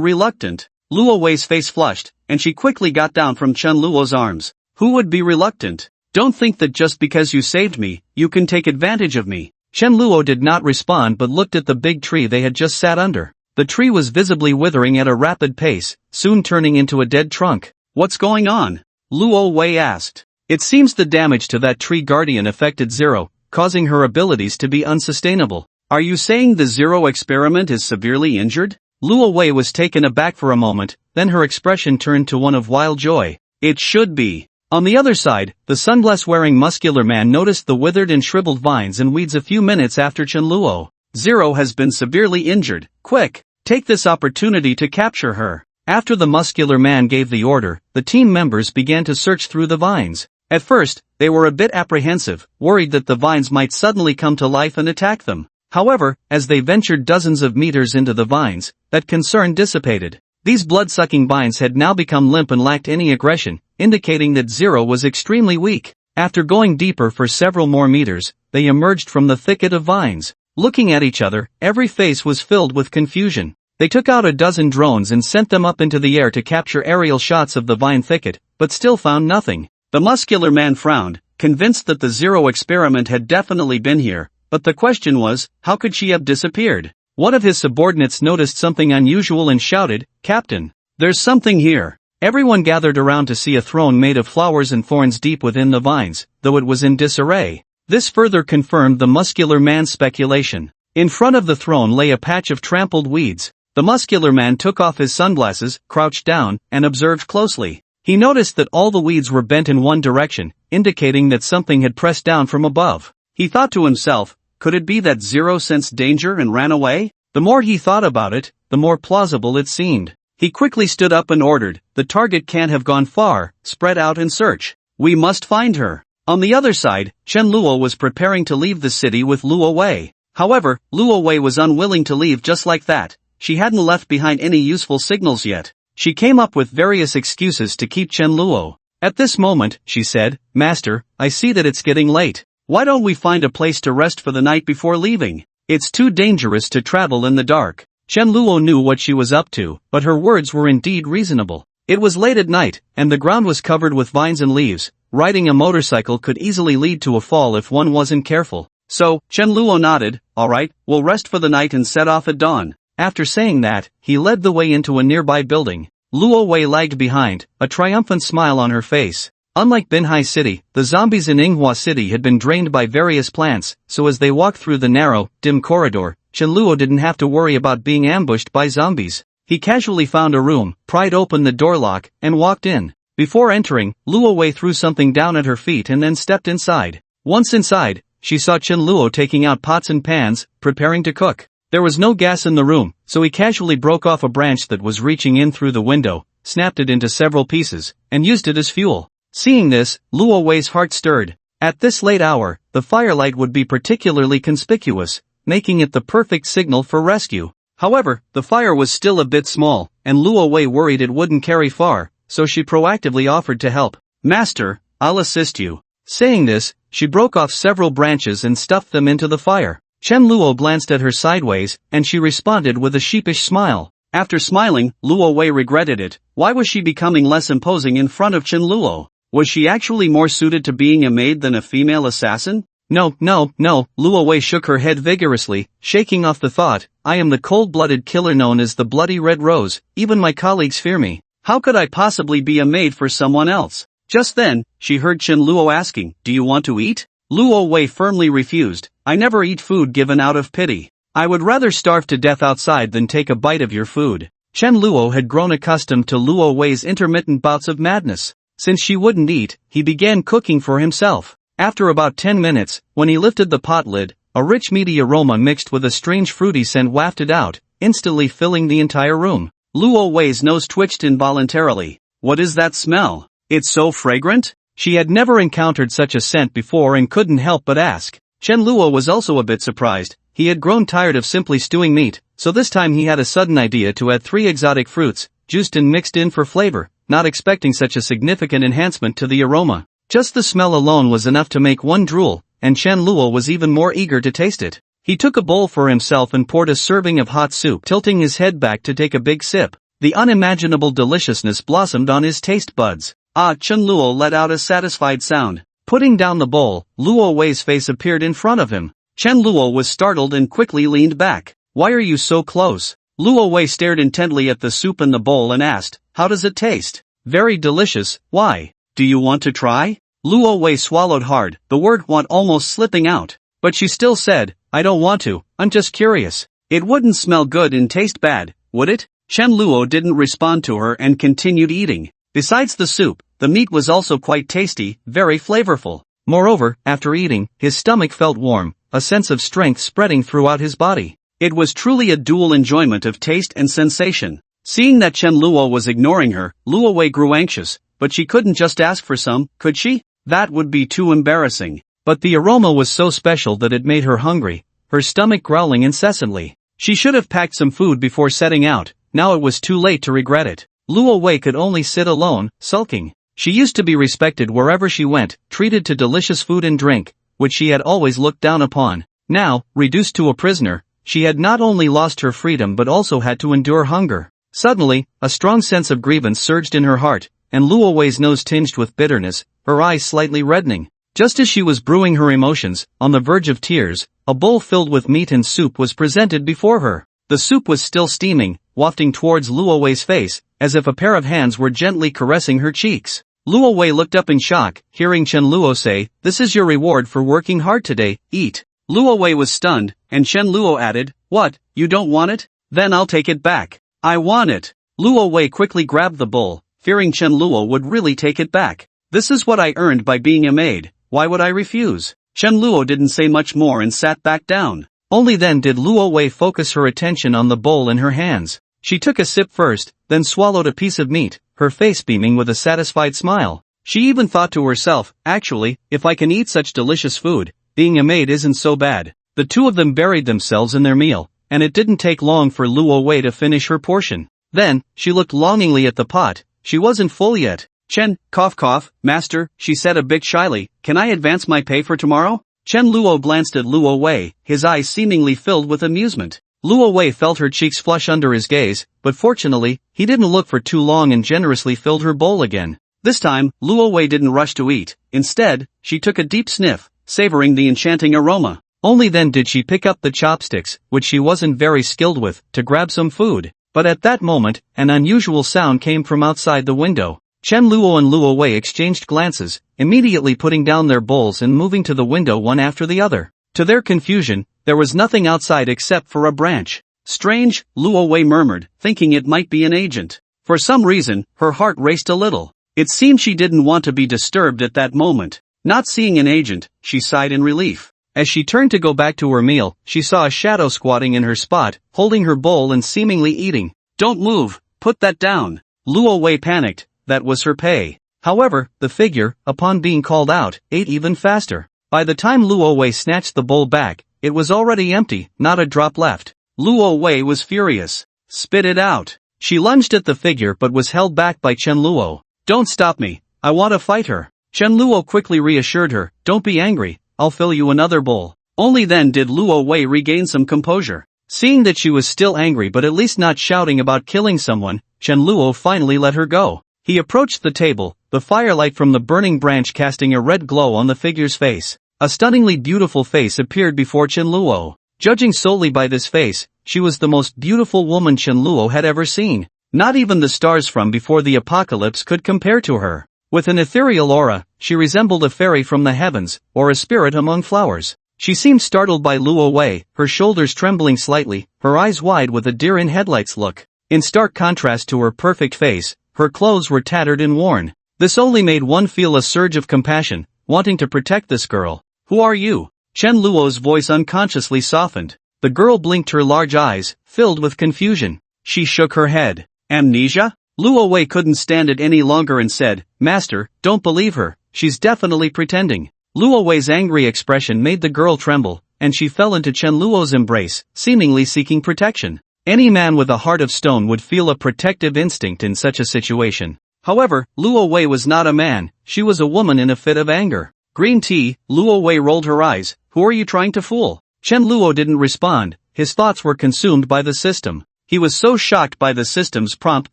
reluctant?" Luo Wei's face flushed, and she quickly got down from Chen Luo's arms. Who would be reluctant? Don't think that just because you saved me, you can take advantage of me. Chen Luo did not respond but looked at the big tree they had just sat under. The tree was visibly withering at a rapid pace, soon turning into a dead trunk. What's going on? Luo Wei asked. It seems the damage to that tree guardian affected Zero, causing her abilities to be unsustainable. Are you saying the Zero experiment is severely injured? Luo Wei was taken aback for a moment, then her expression turned to one of wild joy. It should be. On the other side, the sunglass-wearing muscular man noticed the withered and shriveled vines and weeds a few minutes after Chenluo. Zero has been severely injured. Quick! Take this opportunity to capture her. After the muscular man gave the order, the team members began to search through the vines. At first, they were a bit apprehensive, worried that the vines might suddenly come to life and attack them. However, as they ventured dozens of meters into the vines, that concern dissipated. These blood-sucking vines had now become limp and lacked any aggression, indicating that Zero was extremely weak. After going deeper for several more meters, they emerged from the thicket of vines. Looking at each other, every face was filled with confusion. They took out a dozen drones and sent them up into the air to capture aerial shots of the vine thicket, but still found nothing. The muscular man frowned, convinced that the Zero experiment had definitely been here, but the question was, how could she have disappeared? One of his subordinates noticed something unusual and shouted, "Captain, there's something here." Everyone gathered around to see a throne made of flowers and thorns deep within the vines, though it was in disarray. This further confirmed the muscular man's speculation. In front of the throne lay a patch of trampled weeds. The muscular man took off his sunglasses, crouched down, and observed closely. He noticed that all the weeds were bent in one direction, indicating that something had pressed down from above. He thought to himself, could it be that Zero sensed danger and ran away? The more he thought about it, the more plausible it seemed. He quickly stood up and ordered, "The target can't have gone far, spread out and search. We must find her." On the other side, Chenluo was preparing to leave the city with Luo Wei. However, Luo Wei was unwilling to leave just like that. She hadn't left behind any useful signals yet. She came up with various excuses to keep Chenluo. At this moment, she said, "Master, I see that it's getting late. Why don't we find a place to rest for the night before leaving? It's too dangerous to travel in the dark." Chenluo knew what she was up to, but her words were indeed reasonable. It was late at night, and the ground was covered with vines and leaves. Riding a motorcycle could easily lead to a fall if one wasn't careful. So, Chenluo nodded, "All right, we'll rest for the night and set off at dawn." After saying that, he led the way into a nearby building. Luo Wei lagged behind, a triumphant smile on her face. Unlike Binhai City, the zombies in Yinghua City had been drained by various plants, so as they walked through the narrow, dim corridor, Chenluo didn't have to worry about being ambushed by zombies. He casually found a room, pried open the door lock, and walked in. Before entering, Luo Wei threw something down at her feet and then stepped inside. Once inside, she saw Chenluo taking out pots and pans, preparing to cook. There was no gas in the room, so he casually broke off a branch that was reaching in through the window, snapped it into several pieces, and used it as fuel. Seeing this, Luo Wei's heart stirred. At this late hour, the firelight would be particularly conspicuous, making it the perfect signal for rescue. However, the fire was still a bit small, and Luo Wei worried it wouldn't carry far, so she proactively offered to help. "Master, I'll assist you." Saying this, she broke off several branches and stuffed them into the fire. Chenluo glanced at her sideways, and she responded with a sheepish smile. After smiling, Luo Wei regretted it. Why was she becoming less imposing in front of Chenluo? Was she actually more suited to being a maid than a female assassin? No, Luo Wei shook her head vigorously, shaking off the thought, "I am the cold-blooded killer known as the Bloody Red Rose, even my colleagues fear me. How could I possibly be a maid for someone else?" Just then, she heard Chenluo asking, "Do you want to eat?" Luo Wei firmly refused. "I never eat food given out of pity. I would rather starve to death outside than take a bite of your food." Chenluo had grown accustomed to Luo Wei's intermittent bouts of madness. Since she wouldn't eat, he began cooking for himself. After about 10 minutes, when he lifted the pot lid, a rich meaty aroma mixed with a strange fruity scent wafted out, instantly filling the entire room. Luo Wei's nose twitched involuntarily. "What is that smell? It's so fragrant?" She had never encountered such a scent before and couldn't help but ask. Chenluo was also a bit surprised. He had grown tired of simply stewing meat, so this time he had a sudden idea to add 3 exotic fruits, juiced and mixed in for flavor, not expecting such a significant enhancement to the aroma. Just the smell alone was enough to make one drool, and Chenluo was even more eager to taste it. He took a bowl for himself and poured a serving of hot soup, tilting his head back to take a big sip. The unimaginable deliciousness blossomed on his taste buds. "Ah!" Chenluo let out a satisfied sound. Putting down the bowl, Luo Wei's face appeared in front of him. Chenluo was startled and quickly leaned back. "Why are you so close?" Luo Wei stared intently at the soup in the bowl and asked, "How does it taste?" "Very delicious. Why? Do you want to try?" Luo Wei swallowed hard, the word "want" almost slipping out. But she still said, "I don't want to, I'm just curious." "It wouldn't smell good and taste bad, would it?" Chenluo didn't respond to her and continued eating. Besides the soup, the meat was also quite tasty, very flavorful. Moreover, after eating, his stomach felt warm, a sense of strength spreading throughout his body. It was truly a dual enjoyment of taste and sensation. Seeing that Chen Luo was ignoring her, Luo Wei grew anxious, but she couldn't just ask for some, could she? That would be too embarrassing. But the aroma was so special that it made her hungry, her stomach growling incessantly. She should have packed some food before setting out, now it was too late to regret it. Luo Wei could only sit alone, sulking. She used to be respected wherever she went, treated to delicious food and drink, which she had always looked down upon. Now, reduced to a prisoner, she had not only lost her freedom but also had to endure hunger. Suddenly, a strong sense of grievance surged in her heart, and Luo Wei's nose tinged with bitterness, her eyes slightly reddening. Just as she was brewing her emotions, on the verge of tears, a bowl filled with meat and soup was presented before her. The soup was still steaming, wafting towards Luo Wei's face, as if a pair of hands were gently caressing her cheeks. Luo Wei looked up in shock, hearing Chen Luo say, "This is your reward for working hard today, eat." Luo Wei was stunned, and Chen Luo added, "What, you don't want it? Then I'll take it back. I want it." Luo Wei quickly grabbed the bowl, fearing Chen Luo would really take it back. "This is what I earned by being a maid, why would I refuse?" Chen Luo didn't say much more and sat back down. Only then did Luo Wei focus her attention on the bowl in her hands. She took a sip first, then swallowed a piece of meat, her face beaming with a satisfied smile. She even thought to herself, actually, if I can eat such delicious food, being a maid isn't so bad. The two of them buried themselves in their meal, and it didn't take long for Luo Wei to finish her portion. Then, she looked longingly at the pot, she wasn't full yet. "Chen, cough, master," she said a bit shyly, "can I advance my pay for tomorrow?" Chen Luo glanced at Luo Wei, his eyes seemingly filled with amusement. Luo Wei felt her cheeks flush under his gaze, but fortunately, he didn't look for too long and generously filled her bowl again. This time, Luo Wei didn't rush to eat, instead, she took a deep sniff, savoring the enchanting aroma. Only then did she pick up the chopsticks, which she wasn't very skilled with, to grab some food. But at that moment, an unusual sound came from outside the window. Chen Luo and Luo Wei exchanged glances, immediately putting down their bowls and moving to the window one after the other. To their confusion, there was nothing outside except for a branch. "Strange," Luo Wei murmured, thinking it might be an agent. For some reason, her heart raced a little. It seemed she didn't want to be disturbed at that moment. Not seeing an agent, she sighed in relief. As she turned to go back to her meal, she saw a shadow squatting in her spot, holding her bowl and seemingly eating. "Don't move, put that down." Luo Wei panicked, that was her pay. However, the figure, upon being called out, ate even faster. By the time Luo Wei snatched the bowl back, it was already empty, not a drop left. Luo Wei was furious. "Spit it out." She lunged at the figure but was held back by Chen Luo. "Don't stop me, I want to fight her." Chen Luo quickly reassured her, "Don't be angry, I'll fill you another bowl." Only then did Luo Wei regain some composure. Seeing that she was still angry but at least not shouting about killing someone, Chen Luo finally let her go. He approached the table, the firelight from the burning branch casting a red glow on the figure's face. A stunningly beautiful face appeared before Chen Luo. Judging solely by this face, she was the most beautiful woman Chen Luo had ever seen. Not even the stars from before the apocalypse could compare to her. With an ethereal aura, she resembled a fairy from the heavens, or a spirit among flowers. She seemed startled by Luo Wei, her shoulders trembling slightly, her eyes wide with a deer-in-headlights look. In stark contrast to her perfect face, her clothes were tattered and worn. This only made one feel a surge of compassion, wanting to protect this girl. "Who are you?" Chen Luo's voice unconsciously softened. The girl blinked her large eyes, filled with confusion. She shook her head. "Amnesia?" Luo Wei couldn't stand it any longer and said, "Master, don't believe her, she's definitely pretending." Luo Wei's angry expression made the girl tremble, and she fell into Chen Luo's embrace, seemingly seeking protection. Any man with a heart of stone would feel a protective instinct in such a situation. However, Luo Wei was not a man, she was a woman in a fit of anger. "Green tea," Luo Wei rolled her eyes, "who are you trying to fool?" Chen Luo didn't respond, his thoughts were consumed by the system. He was so shocked by the system's prompt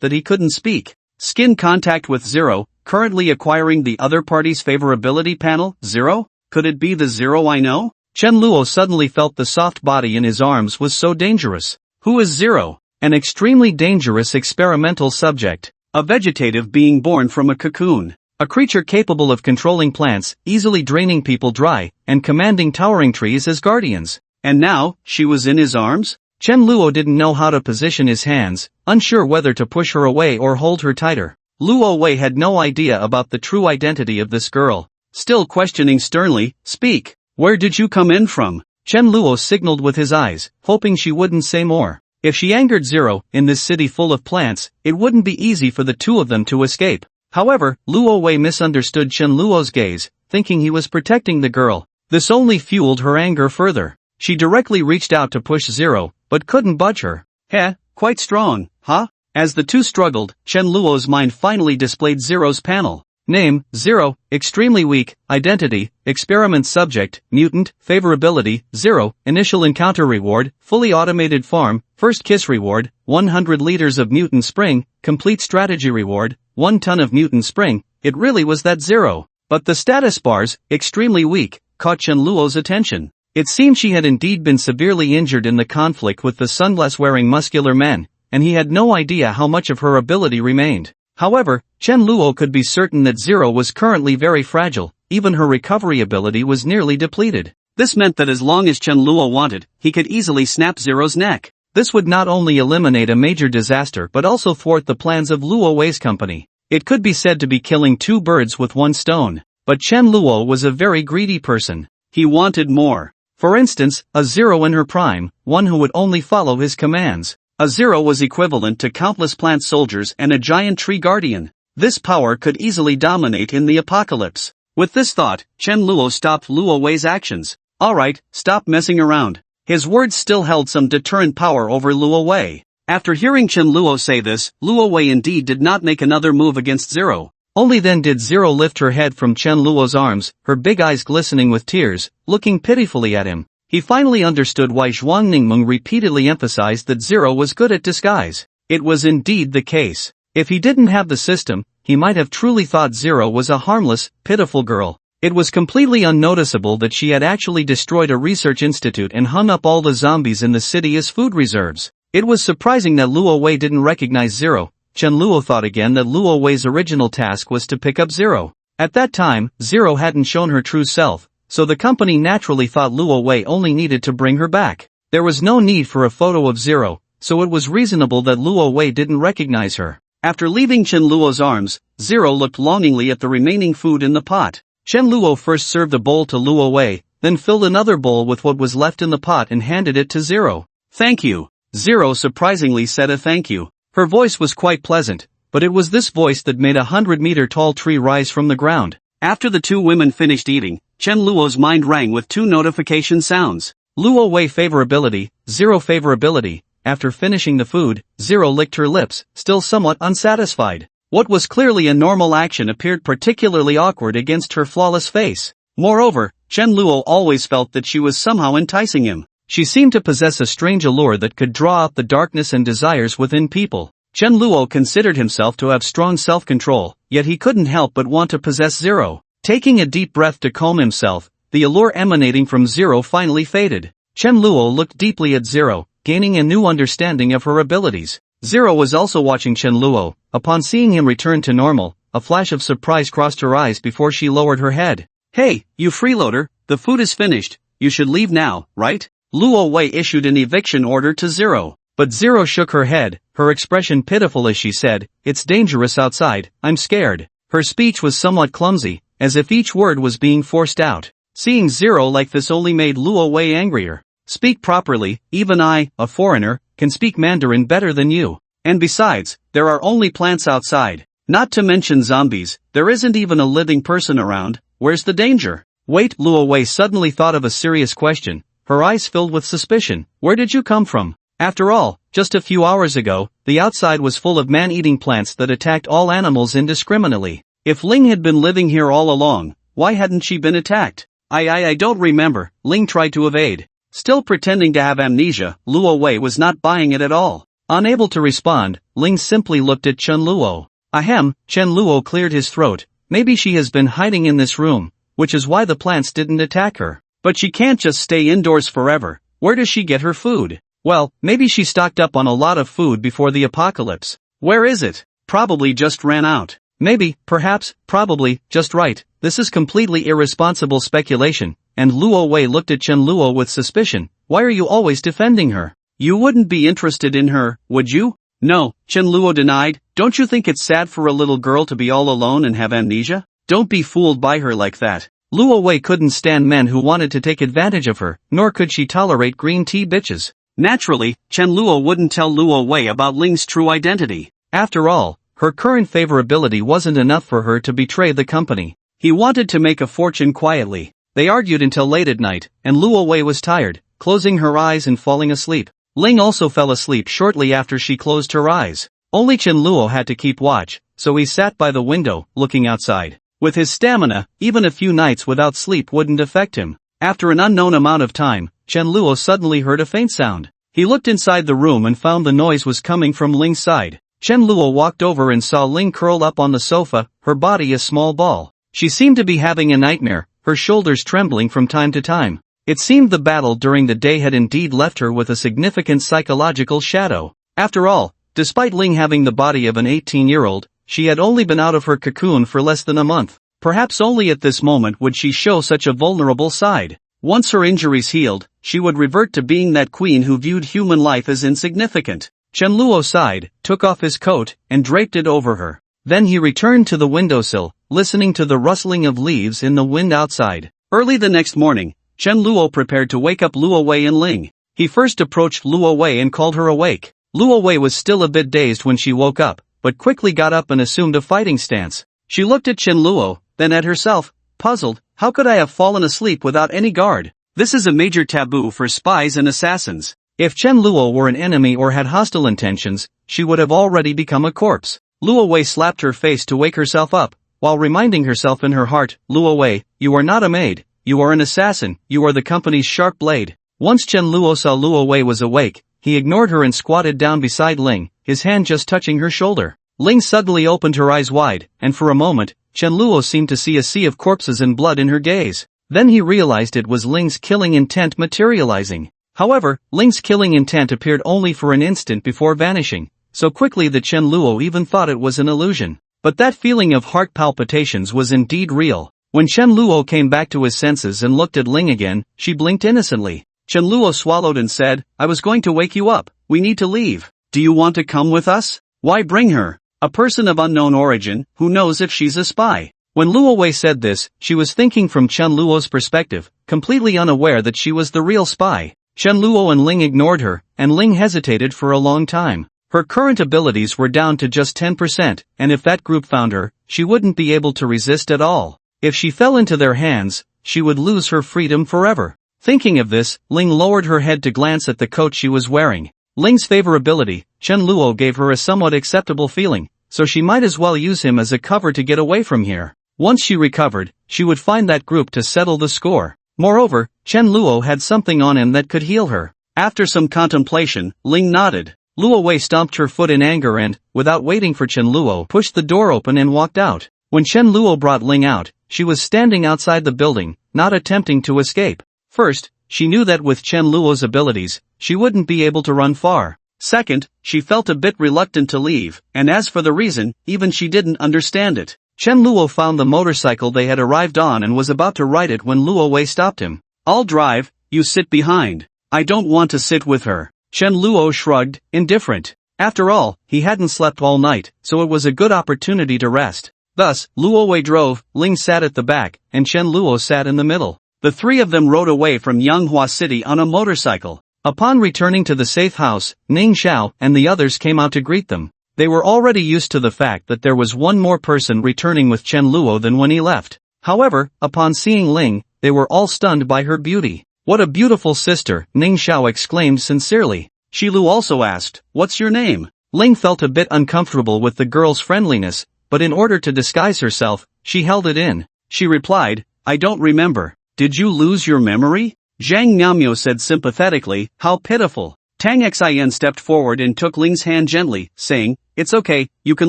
that he couldn't speak. Skin contact with 0, currently acquiring the other party's favorability panel, 0? Could it be the 0 I know? Chen Luo suddenly felt the soft body in his arms was so dangerous. Who is 0? An extremely dangerous experimental subject. A vegetative being born from a cocoon. A creature capable of controlling plants, easily draining people dry, and commanding towering trees as guardians. And now, she was in his arms? Chen Luo didn't know how to position his hands, unsure whether to push her away or hold her tighter. Luo Wei had no idea about the true identity of this girl. Still questioning sternly, "Speak. Where did you come in from?" Chen Luo signaled with his eyes, hoping she wouldn't say more. If she angered Zero, in this city full of plants, it wouldn't be easy for the two of them to escape. However, Luo Wei misunderstood Chen Luo's gaze, thinking he was protecting the girl. This only fueled her anger further. She directly reached out to push Zero, but couldn't budge her. "Heh, quite strong, huh?" As the two struggled, Chen Luo's mind finally displayed Zero's panel. Name, Zero, extremely weak, identity, experiment subject, mutant, favorability, 0, initial encounter reward, fully automated farm, first kiss reward, 100 liters of mutant spring, complete strategy reward, 1 ton of mutant spring. It really was that Zero. But the status bars, extremely weak, caught Chen Luo's attention. It seemed she had indeed been severely injured in the conflict with the sunglass-wearing muscular men, and he had no idea how much of her ability remained. However, Chen Luo could be certain that Zero was currently very fragile, even her recovery ability was nearly depleted. This meant that as long as Chen Luo wanted, he could easily snap Zero's neck. This would not only eliminate a major disaster but also thwart the plans of Luo Wei's company. It could be said to be killing two birds with one stone. But Chen Luo was a very greedy person. He wanted more. For instance, a Zero in her prime, one who would only follow his commands. A Zero was equivalent to countless plant soldiers and a giant tree guardian. This power could easily dominate in the apocalypse. With this thought, Chen Luo stopped Luo Wei's actions. "Alright, stop messing around." His words still held some deterrent power over Luo Wei. After hearing Chen Luo say this, Luo Wei indeed did not make another move against Zero. Only then did Zero lift her head from Chen Luo's arms, her big eyes glistening with tears, looking pitifully at him. He finally understood why Zhuang Ningmeng repeatedly emphasized that Zero was good at disguise. It was indeed the case. If he didn't have the system, he might have truly thought Zero was a harmless, pitiful girl. It was completely unnoticeable that she had actually destroyed a research institute and hung up all the zombies in the city as food reserves. It was surprising that Luo Wei didn't recognize Zero. Chen Luo thought again that Luo Wei's original task was to pick up Zero. At that time, Zero hadn't shown her true self, so the company naturally thought Luo Wei only needed to bring her back. There was no need for a photo of Zero, so it was reasonable that Luo Wei didn't recognize her. After leaving Chen Luo's arms, Zero looked longingly at the remaining food in the pot. Chen Luo first served a bowl to Luo Wei, then filled another bowl with what was left in the pot and handed it to Zero. "Thank you." Zero surprisingly said a thank you. Her voice was quite pleasant, but it was this voice that made a 100-meter-tall tree rise from the ground. After the two women finished eating, Chen Luo's mind rang with two notification sounds. Luo Wei favorability, 0 favorability. After finishing the food, Zero licked her lips, still somewhat unsatisfied. What was clearly a normal action appeared particularly awkward against her flawless face. Moreover, Chen Luo always felt that she was somehow enticing him. She seemed to possess a strange allure that could draw out the darkness and desires within people. Chen Luo considered himself to have strong self-control, yet he couldn't help but want to possess Zero. Taking a deep breath to calm himself, the allure emanating from Zero finally faded. Chen Luo looked deeply at Zero, gaining a new understanding of her abilities. Zero was also watching Chen Luo. Upon seeing him return to normal, a flash of surprise crossed her eyes before she lowered her head. "Hey, you freeloader, the food is finished, you should leave now, right?" Luo Wei issued an eviction order to Zero. But Zero shook her head, her expression pitiful as she said, "It's dangerous outside, I'm scared." Her speech was somewhat clumsy, as if each word was being forced out. Seeing Zero like this only made Luo Wei angrier. "Speak properly, even I, a foreigner, can speak Mandarin better than you. And besides, there are only plants outside. Not to mention zombies, there isn't even a living person around, where's the danger?" "Wait," Luo Wei suddenly thought of a serious question. Her eyes filled with suspicion. "Where did you come from? After all, just a few hours ago, the outside was full of man-eating plants that attacked all animals indiscriminately. If Ling had been living here all along, why hadn't she been attacked?" I don't remember," Ling tried to evade. Still pretending to have amnesia, Luo Wei was not buying it at all. Unable to respond, Ling simply looked at Chen Luo. Ahem, Chen Luo cleared his throat. Maybe she has been hiding in this room, which is why the plants didn't attack her. But she can't just stay indoors forever. Where does she get her food? Well, maybe she stocked up on a lot of food before the apocalypse. Where is it? Probably just ran out. Maybe, perhaps, probably, just right. This is completely irresponsible speculation, and Luo Wei looked at Chen Luo with suspicion. Why are you always defending her? You wouldn't be interested in her, would you? No, Chen Luo denied. Don't you think it's sad for a little girl to be all alone and have amnesia? Don't be fooled by her like that. Luo Wei couldn't stand men who wanted to take advantage of her, nor could she tolerate green tea bitches. Naturally, Chen Luo wouldn't tell Luo Wei about Ling's true identity. After all, her current favorability wasn't enough for her to betray the company. He wanted to make a fortune quietly. They argued until late at night, and Luo Wei was tired, closing her eyes and falling asleep. Ling also fell asleep shortly after she closed her eyes. Only Chen Luo had to keep watch, so he sat by the window, looking outside. With his stamina, even a few nights without sleep wouldn't affect him. After an unknown amount of time, Chen Luo suddenly heard a faint sound. He looked inside the room and found the noise was coming from Ling's side. Chen Luo walked over and saw Ling curled up on the sofa, her body a small ball. She seemed to be having a nightmare, her shoulders trembling from time to time. It seemed the battle during the day had indeed left her with a significant psychological shadow. After all, despite Ling having the body of an 18-year-old, she had only been out of her cocoon for less than a month. Perhaps only at this moment would she show such a vulnerable side. Once her injuries healed, she would revert to being that queen who viewed human life as insignificant. Chen Luo sighed, took off his coat, and draped it over her. Then he returned to the windowsill, listening to the rustling of leaves in the wind outside. Early the next morning, Chen Luo prepared to wake up Luo Wei and Ling. He first approached Luo Wei and called her awake. Luo Wei was still a bit dazed when she woke up, but quickly got up and assumed a fighting stance. She looked at Chen Luo, then at herself, puzzled. How could I have fallen asleep without any guard? This is a major taboo for spies and assassins. If Chen Luo were an enemy or had hostile intentions, she would have already become a corpse. Luo Wei slapped her face to wake herself up, while reminding herself in her heart, Luo Wei, you are not a maid, you are an assassin, you are the company's sharp blade. Once Chen Luo saw Luo Wei was awake, he ignored her and squatted down beside Ling, his hand just touching her shoulder. Ling suddenly opened her eyes wide, and for a moment, Chen Luo seemed to see a sea of corpses and blood in her gaze. Then he realized it was Ling's killing intent materializing. However, Ling's killing intent appeared only for an instant before vanishing, so quickly that Chen Luo even thought it was an illusion. But that feeling of heart palpitations was indeed real. When Chen Luo came back to his senses and looked at Ling again, she blinked innocently. Chen Luo swallowed and said, I was going to wake you up, we need to leave. Do you want to come with us? Why bring her? A person of unknown origin, who knows if she's a spy? When Luo Wei said this, she was thinking from Chen Luo's perspective, completely unaware that she was the real spy. Chen Luo and Ling ignored her, and Ling hesitated for a long time. Her current abilities were down to just 10%, and if that group found her, she wouldn't be able to resist at all. If she fell into their hands, she would lose her freedom forever. Thinking of this, Ling lowered her head to glance at the coat she was wearing. Ling's favorability, Chen Luo gave her a somewhat acceptable feeling, so she might as well use him as a cover to get away from here. Once she recovered, she would find that group to settle the score. Moreover, Chen Luo had something on him that could heal her. After some contemplation, Ling nodded. Luo Wei stomped her foot in anger and, without waiting for Chen Luo, pushed the door open and walked out. When Chen Luo brought Ling out, she was standing outside the building, not attempting to escape. First, she knew that with Chen Luo's abilities, she wouldn't be able to run far. Second, she felt a bit reluctant to leave, and as for the reason, even she didn't understand it. Chen Luo found the motorcycle they had arrived on and was about to ride it when Luo Wei stopped him. I'll drive, you sit behind. I don't want to sit with her. Chen Luo shrugged, indifferent. After all, he hadn't slept all night, so it was a good opportunity to rest. Thus, Luo Wei drove, Ling sat at the back, and Chen Luo sat in the middle. The three of them rode away from Yanghua City on a motorcycle. Upon returning to the safe house, Ning Xiao and the others came out to greet them. They were already used to the fact that there was one more person returning with Chen Luo than when he left. However, upon seeing Ling, they were all stunned by her beauty. What a beautiful sister, Ning Xiao exclaimed sincerely. Shi Lu also asked, what's your name? Ling felt a bit uncomfortable with the girl's friendliness, but in order to disguise herself, she held it in. She replied, I don't remember. Did you lose your memory? Zhang Miaomio said sympathetically, how pitiful. Tang Xin stepped forward and took Ling's hand gently, saying, it's okay, you can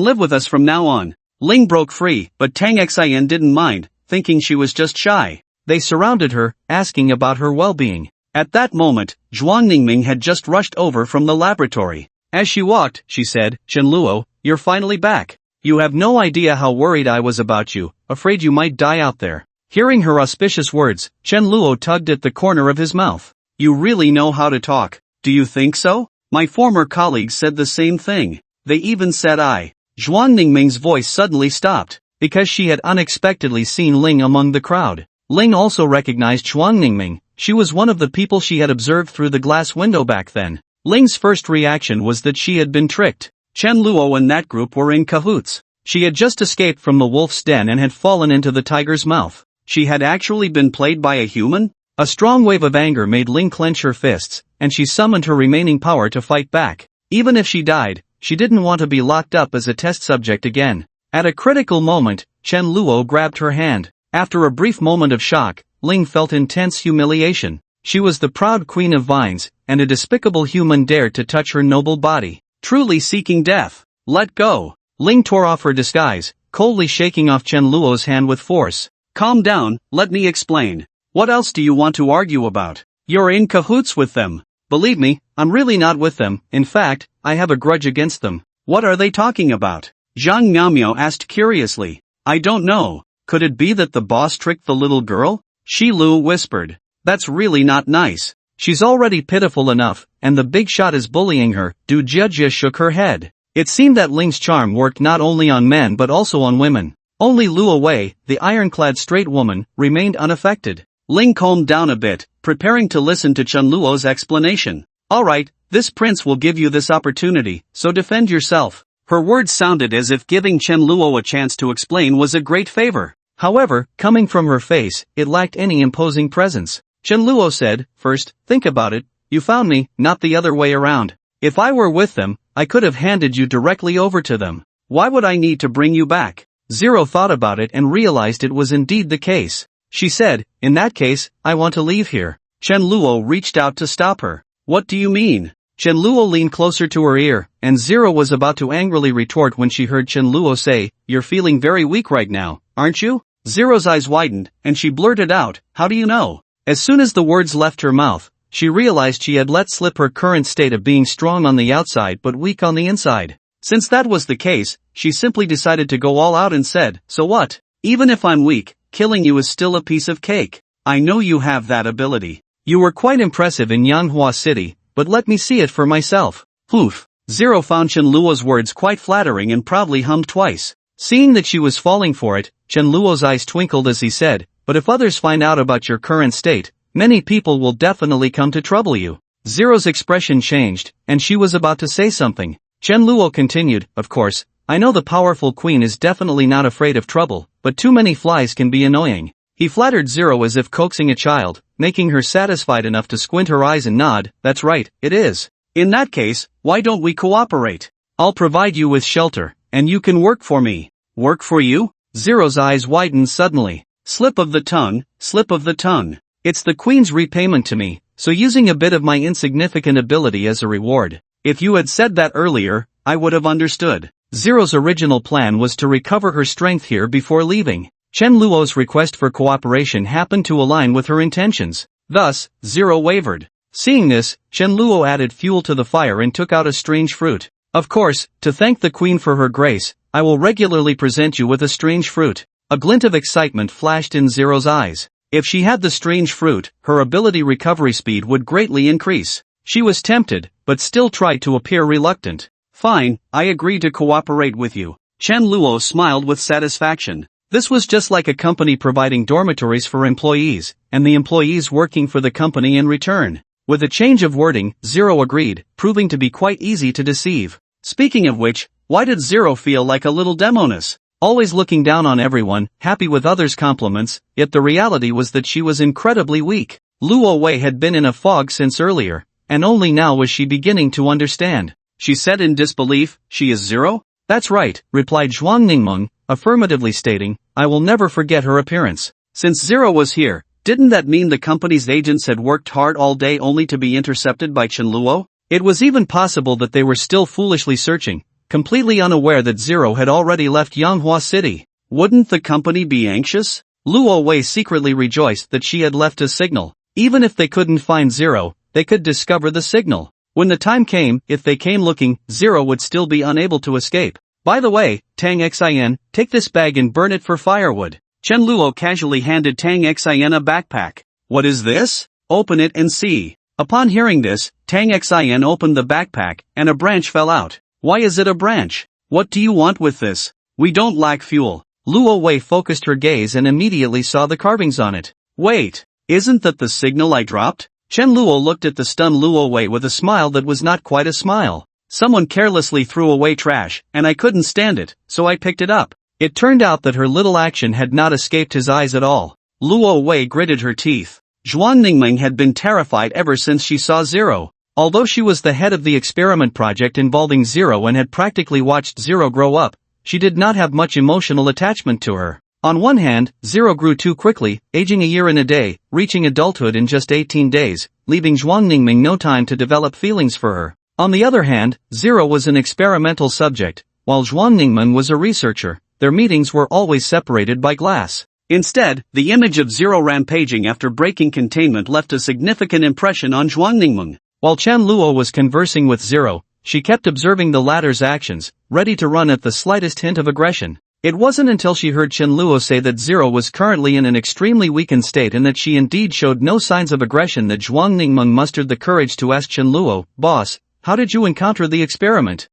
live with us from now on. Ling broke free, but Tang Xin didn't mind, thinking she was just shy. They surrounded her, asking about her well-being. At that moment, Zhuang Ningming had just rushed over from the laboratory. As she walked, she said, Chen Luo, you're finally back. You have no idea how worried I was about you, afraid you might die out there. Hearing her auspicious words, Chen Luo tugged at the corner of his mouth. You really know how to talk. Do you think so? My former colleagues said the same thing. They even said I. Zhuang Ningming's voice suddenly stopped, because she had unexpectedly seen Ling among the crowd. Ling also recognized Zhuang Ningming. She was one of the people she had observed through the glass window back then. Ling's first reaction was that she had been tricked. Chen Luo and that group were in cahoots. She had just escaped from the wolf's den and had fallen into the tiger's mouth. She had actually been played by a human? A strong wave of anger made Ling clench her fists, and she summoned her remaining power to fight back. Even if she died, she didn't want to be locked up as a test subject again. At a critical moment, Chen Luo grabbed her hand. After a brief moment of shock, Ling felt intense humiliation. She was the proud queen of vines, and a despicable human dared to touch her noble body. Truly seeking death. Let go. Ling tore off her disguise, coldly shaking off Chen Luo's hand with force. Calm down, let me explain. What else do you want to argue about? You're in cahoots with them. Believe me, I'm really not with them. In fact, I have a grudge against them. What are they talking about? Zhang Miaomiao asked curiously. I don't know. Could it be that the boss tricked the little girl? Shi Lu whispered. That's really not nice. She's already pitiful enough, and the big shot is bullying her. Du Jiejie shook her head. It seemed that Ling's charm worked not only on men but also on women. Only Luo Wei, the ironclad straight woman, remained unaffected. Ling calmed down a bit, preparing to listen to Chen Luo's explanation. Alright, this prince will give you this opportunity, so defend yourself. Her words sounded as if giving Chen Luo a chance to explain was a great favor. However, coming from her face, it lacked any imposing presence. Chen Luo said, First, think about it, you found me, not the other way around. If I were with them, I could have handed you directly over to them. Why would I need to bring you back? Zero thought about it and realized it was indeed the case. She said, In that case, I want to leave here. Chen Luo reached out to stop her. What do you mean? Chen Luo leaned closer to her ear, and Zero was about to angrily retort when she heard Chen Luo say, You're feeling very weak right now, aren't you? Zero's eyes widened, and she blurted out, How do you know? As soon as the words left her mouth, she realized she had let slip her current state of being strong on the outside but weak on the inside. Since that was the case, she simply decided to go all out and said, So what? Even if I'm weak, killing you is still a piece of cake. I know you have that ability. You were quite impressive in Manhwa City, but let me see it for myself. Poof. Zero found Chen Luo's words quite flattering and proudly hummed twice. Seeing that she was falling for it, Chen Luo's eyes twinkled as he said, But if others find out about your current state, many people will definitely come to trouble you. Zero's expression changed, and she was about to say something. Chen Luo continued, Of course, I know the powerful queen is definitely not afraid of trouble, but too many flies can be annoying. He flattered Zero as if coaxing a child, making her satisfied enough to squint her eyes and nod, That's right, it is. In that case, why don't we cooperate? I'll provide you with shelter, and you can work for me. Work for you? Zero's eyes widened suddenly. Slip of the tongue, slip of the tongue. It's the queen's repayment to me, so using a bit of my insignificant ability as a reward. If you had said that earlier, I would have understood. Zero's original plan was to recover her strength here before leaving. Chen Luo's request for cooperation happened to align with her intentions. Thus, Zero wavered. Seeing this, Chen Luo added fuel to the fire and took out a strange fruit. Of course, to thank the queen for her grace, I will regularly present you with a strange fruit. A glint of excitement flashed in Zero's eyes. If she had the strange fruit, her ability recovery speed would greatly increase. She was tempted, but still tried to appear reluctant. Fine, I agree to cooperate with you. Chen Luo smiled with satisfaction. This was just like a company providing dormitories for employees, and the employees working for the company in return. With a change of wording, Zero agreed, proving to be quite easy to deceive. Speaking of which, why did Zero feel like a little demoness? Always looking down on everyone, happy with others' compliments, yet the reality was that she was incredibly weak. Luo Wei had been in a fog since earlier, and only now was she beginning to understand. She said in disbelief, She is Zero? That's right, replied Zhuang Ningmeng, affirmatively stating, I will never forget her appearance. Since Zero was here, didn't that mean the company's agents had worked hard all day only to be intercepted by Chen Luo? It was even possible that they were still foolishly searching, completely unaware that Zero had already left Yanghua City. Wouldn't the company be anxious? Luo Wei secretly rejoiced that she had left a signal. Even if they couldn't find Zero, they could discover the signal. When the time came, if they came looking, Zero would still be unable to escape. By the way, Tang Xin, take this bag and burn it for firewood. Chen Luo casually handed Tang Xin a backpack. What is this? Open it and see. Upon hearing this, Tang Xin opened the backpack, and a branch fell out. Why is it a branch? What do you want with this? We don't lack fuel. Luo Wei focused her gaze and immediately saw the carvings on it. Wait, isn't that the signal I dropped? Chen Luo looked at the stunned Luo Wei with a smile that was not quite a smile. Someone carelessly threw away trash, and I couldn't stand it, so I picked it up. It turned out that her little action had not escaped his eyes at all. Luo Wei gritted her teeth. Zhuang Ningming had been terrified ever since she saw Zero. Although she was the head of the experiment project involving Zero and had practically watched Zero grow up, she did not have much emotional attachment to her. On one hand, Zero grew too quickly, aging a year and a day, reaching adulthood in just 18 days, leaving Zhuang Ningming no time to develop feelings for her. On the other hand, Zero was an experimental subject, while Zhuang Ningming was a researcher. Their meetings were always separated by glass. Instead, the image of Zero rampaging after breaking containment left a significant impression on Zhuang Ningming. While Chen Luo was conversing with Zero, she kept observing the latter's actions, ready to run at the slightest hint of aggression. It wasn't until she heard Chen Luo say that Zero was currently in an extremely weakened state and that she indeed showed no signs of aggression that Zhuang Ningming mustered the courage to ask Chen Luo, "Boss, how did you encounter the experiment?"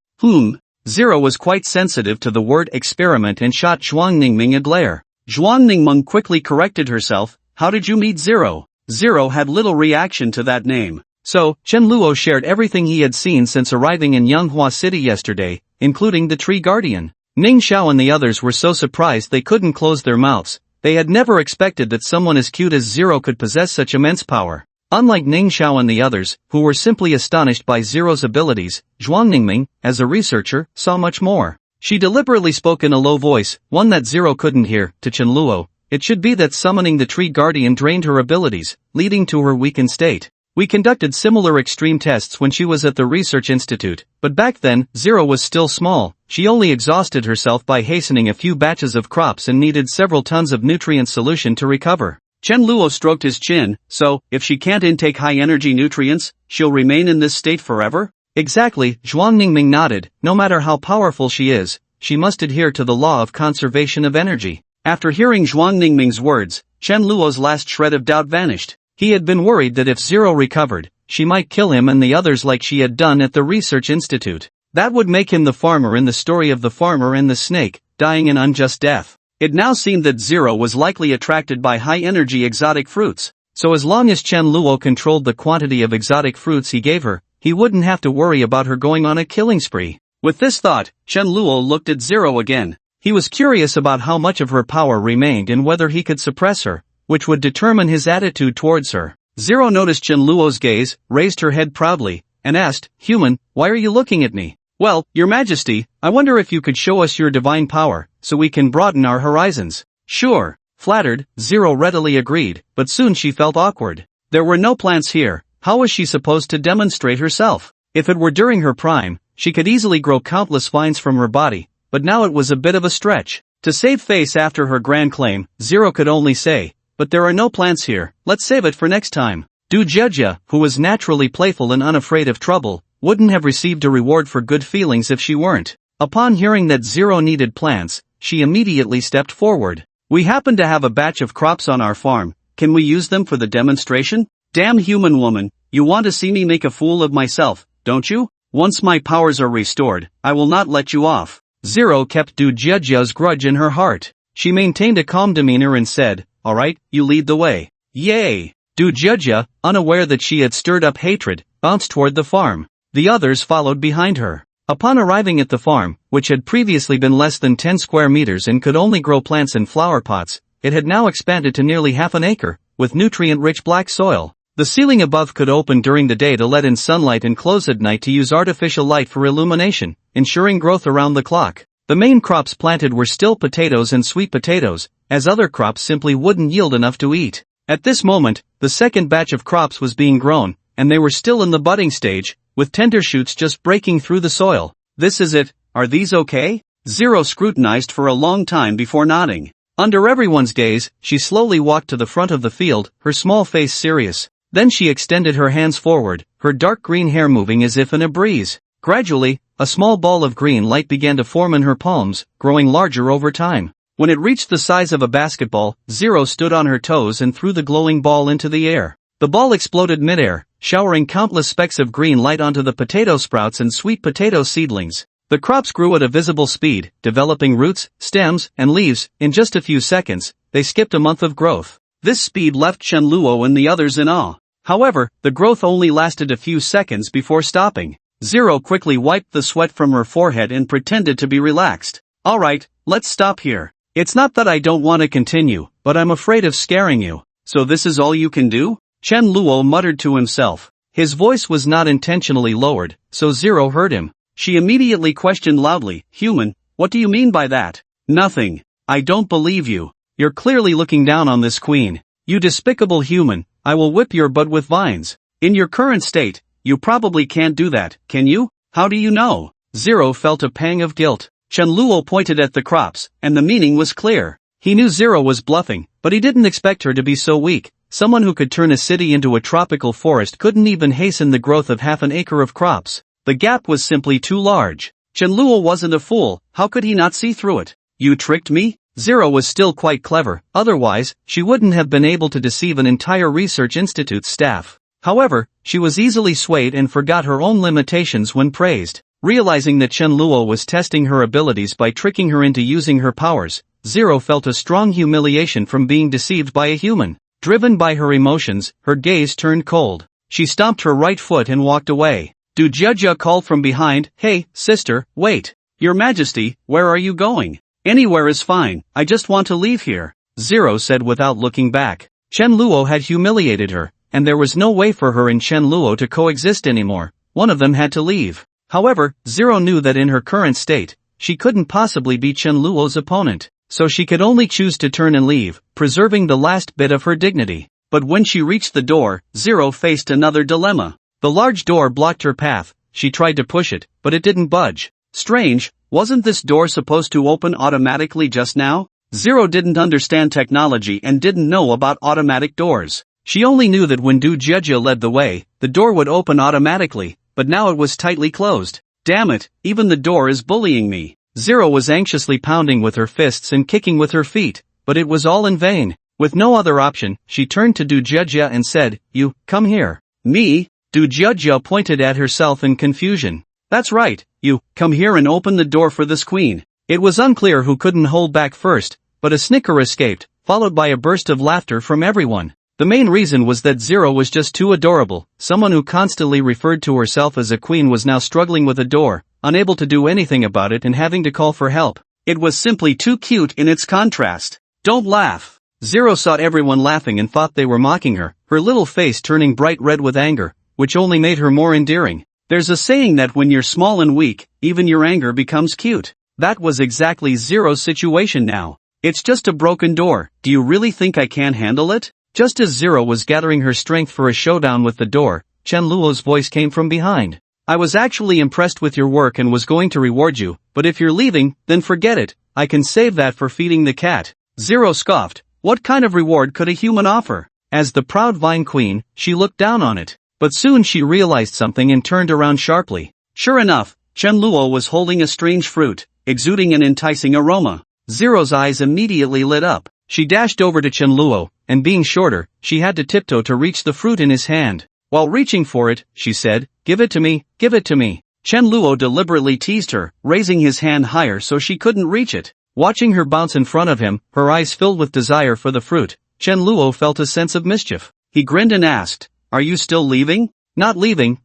Zero was quite sensitive to the word experiment and shot Zhuang Ningming a glare. Zhuang Ningming quickly corrected herself, "How did you meet Zero?" Zero had little reaction to that name. So, Chen Luo shared everything he had seen since arriving in Yanghua City yesterday, including the tree guardian. Ning Xiao and the others were so surprised they couldn't close their mouths. They had never expected that someone as cute as Zero could possess such immense power. Unlike Ning Xiao and the others, who were simply astonished by Zero's abilities, Zhuang Ningming, as a researcher, saw much more. She deliberately spoke in a low voice, one that Zero couldn't hear, to Chen Luo. It should be that summoning the tree guardian drained her abilities, leading to her weakened state. We conducted similar extreme tests when she was at the research institute, but back then, Zero was still small. She only exhausted herself by hastening a few batches of crops and needed several tons of nutrient solution to recover. Chen Luo stroked his chin, "So, if she can't intake high-energy nutrients, she'll remain in this state forever?" "Exactly," Zhuang Ningming nodded. "No matter how powerful she is, she must adhere to the law of conservation of energy." After hearing Zhuang Ningming's words, Chen Luo's last shred of doubt vanished. He had been worried that if Zero recovered, she might kill him and the others like she had done at the research institute. That would make him the farmer in the story of the farmer and the snake, dying an unjust death. It now seemed that Zero was likely attracted by high-energy exotic fruits, so as long as Chen Luo controlled the quantity of exotic fruits he gave her, he wouldn't have to worry about her going on a killing spree. With this thought, Chen Luo looked at Zero again. He was curious about how much of her power remained and whether he could suppress her, which would determine his attitude towards her. Zero noticed Chen Luo's gaze, raised her head proudly, and asked, "Human, why are you looking at me?" "Well, Your Majesty, I wonder if you could show us your divine power, so we can broaden our horizons." "Sure." Flattered, Zero readily agreed, but soon she felt awkward. There were no plants here. How was she supposed to demonstrate herself? If it were during her prime, she could easily grow countless vines from her body, but now it was a bit of a stretch. To save face after her grand claim, Zero could only say, "But there are no plants here, let's save it for next time." Du Jejia, who was naturally playful and unafraid of trouble, wouldn't have received a reward for good feelings if she weren't. Upon hearing that Zero needed plants, she immediately stepped forward. "We happen to have a batch of crops on our farm, can we use them for the demonstration?" "Damn human woman, you want to see me make a fool of myself, don't you? Once my powers are restored, I will not let you off." Zero kept Du Jejia's grudge in her heart. She maintained a calm demeanor and said, "Alright, you lead the way." "Yay!" Du Jejia, unaware that she had stirred up hatred, bounced toward the farm. The others followed behind her. Upon arriving at the farm, which had previously been less than 10 square meters and could only grow plants in flower pots, it had now expanded to nearly half an acre, with nutrient-rich black soil. The ceiling above could open during the day to let in sunlight and close at night to use artificial light for illumination, ensuring growth around the clock. The main crops planted were still potatoes and sweet potatoes, as other crops simply wouldn't yield enough to eat. At this moment, the second batch of crops was being grown, and they were still in the budding stage, with tender shoots just breaking through the soil. "This is it, are these okay?" Zero scrutinized for a long time before nodding. Under everyone's gaze, she slowly walked to the front of the field, her small face serious. Then she extended her hands forward, her dark green hair moving as if in a breeze. Gradually, a small ball of green light began to form in her palms, growing larger over time. When it reached the size of a basketball, Zero stood on her toes and threw the glowing ball into the air. The ball exploded midair, showering countless specks of green light onto the potato sprouts and sweet potato seedlings. The crops grew at a visible speed, developing roots, stems, and leaves. In just a few seconds, they skipped a month of growth. This speed left Chen Luo and the others in awe. However, the growth only lasted a few seconds before stopping. Zero quickly wiped the sweat from her forehead and pretended to be relaxed. Alright, let's stop here. It's not that I don't want to continue, but I'm afraid of scaring you. So this is all you can do? Chen Luo muttered to himself. His voice was not intentionally lowered, so Zero heard him. She immediately questioned loudly, "Human, what do you mean by that?" "Nothing. I don't believe you. You're clearly looking down on this queen. You despicable human, I will whip your butt with vines. In your current state, you probably can't do that, can you? How do you know?" Zero felt a pang of guilt. Chen Luo pointed at the crops, and the meaning was clear. He knew Zero was bluffing, but he didn't expect her to be so weak. Someone who could turn a city into a tropical forest couldn't even hasten the growth of half an acre of crops. The gap was simply too large. Chen Luo wasn't a fool, how could he not see through it? "You tricked me?" Zero was still quite clever, otherwise, she wouldn't have been able to deceive an entire research institute's staff. However, she was easily swayed and forgot her own limitations when praised. Realizing that Chen Luo was testing her abilities by tricking her into using her powers, Zero felt a strong humiliation from being deceived by a human. Driven by her emotions, her gaze turned cold. She stomped her right foot and walked away. Du Jia called from behind, "Hey, sister, wait. Your Majesty, where are you going?" "Anywhere is fine, I just want to leave here," Zero said without looking back. Chen Luo had humiliated her, and there was no way for her and Chen Luo to coexist anymore. One of them had to leave. However, Zero knew that in her current state, she couldn't possibly be Chen Luo's opponent, so she could only choose to turn and leave, preserving the last bit of her dignity. But when she reached the door, Zero faced another dilemma. The large door blocked her path. She tried to push it, but it didn't budge. Strange, wasn't this door supposed to open automatically just now? Zero didn't understand technology and didn't know about automatic doors. She only knew that when Du Jia led the way, the door would open automatically, but now it was tightly closed. Damn it, even the door is bullying me. Zero was anxiously pounding with her fists and kicking with her feet, but it was all in vain. With no other option, she turned to Du Jia and said, "You, come here." "Me?" Du Jia pointed at herself in confusion. "That's right, you, come here and open the door for this queen." It was unclear who couldn't hold back first, but a snicker escaped, followed by a burst of laughter from everyone. The main reason was that Zero was just too adorable. Someone who constantly referred to herself as a queen was now struggling with a door, unable to do anything about it and having to call for help. It was simply too cute in its contrast. "Don't laugh." Zero saw everyone laughing and thought they were mocking her, her little face turning bright red with anger, which only made her more endearing. There's a saying that when you're small and weak, even your anger becomes cute. That was exactly Zero's situation now. "It's just a broken door, do you really think I can't handle it?" Just as Zero was gathering her strength for a showdown with the door, Chen Luo's voice came from behind. "I was actually impressed with your work and was going to reward you, but if you're leaving, then forget it, I can save that for feeding the cat." Zero scoffed. What kind of reward could a human offer? As the proud vine queen, she looked down on it. But soon she realized something and turned around sharply. Sure enough, Chen Luo was holding a strange fruit, exuding an enticing aroma. Zero's eyes immediately lit up. She dashed over to Chen Luo, and being shorter, she had to tiptoe to reach the fruit in his hand. While reaching for it, she said, "Give it to me, give it to me." Chen Luo deliberately teased her, raising his hand higher so she couldn't reach it. Watching her bounce in front of him, her eyes filled with desire for the fruit, Chen Luo felt a sense of mischief. He grinned and asked, "Are you still leaving?" Not leaving,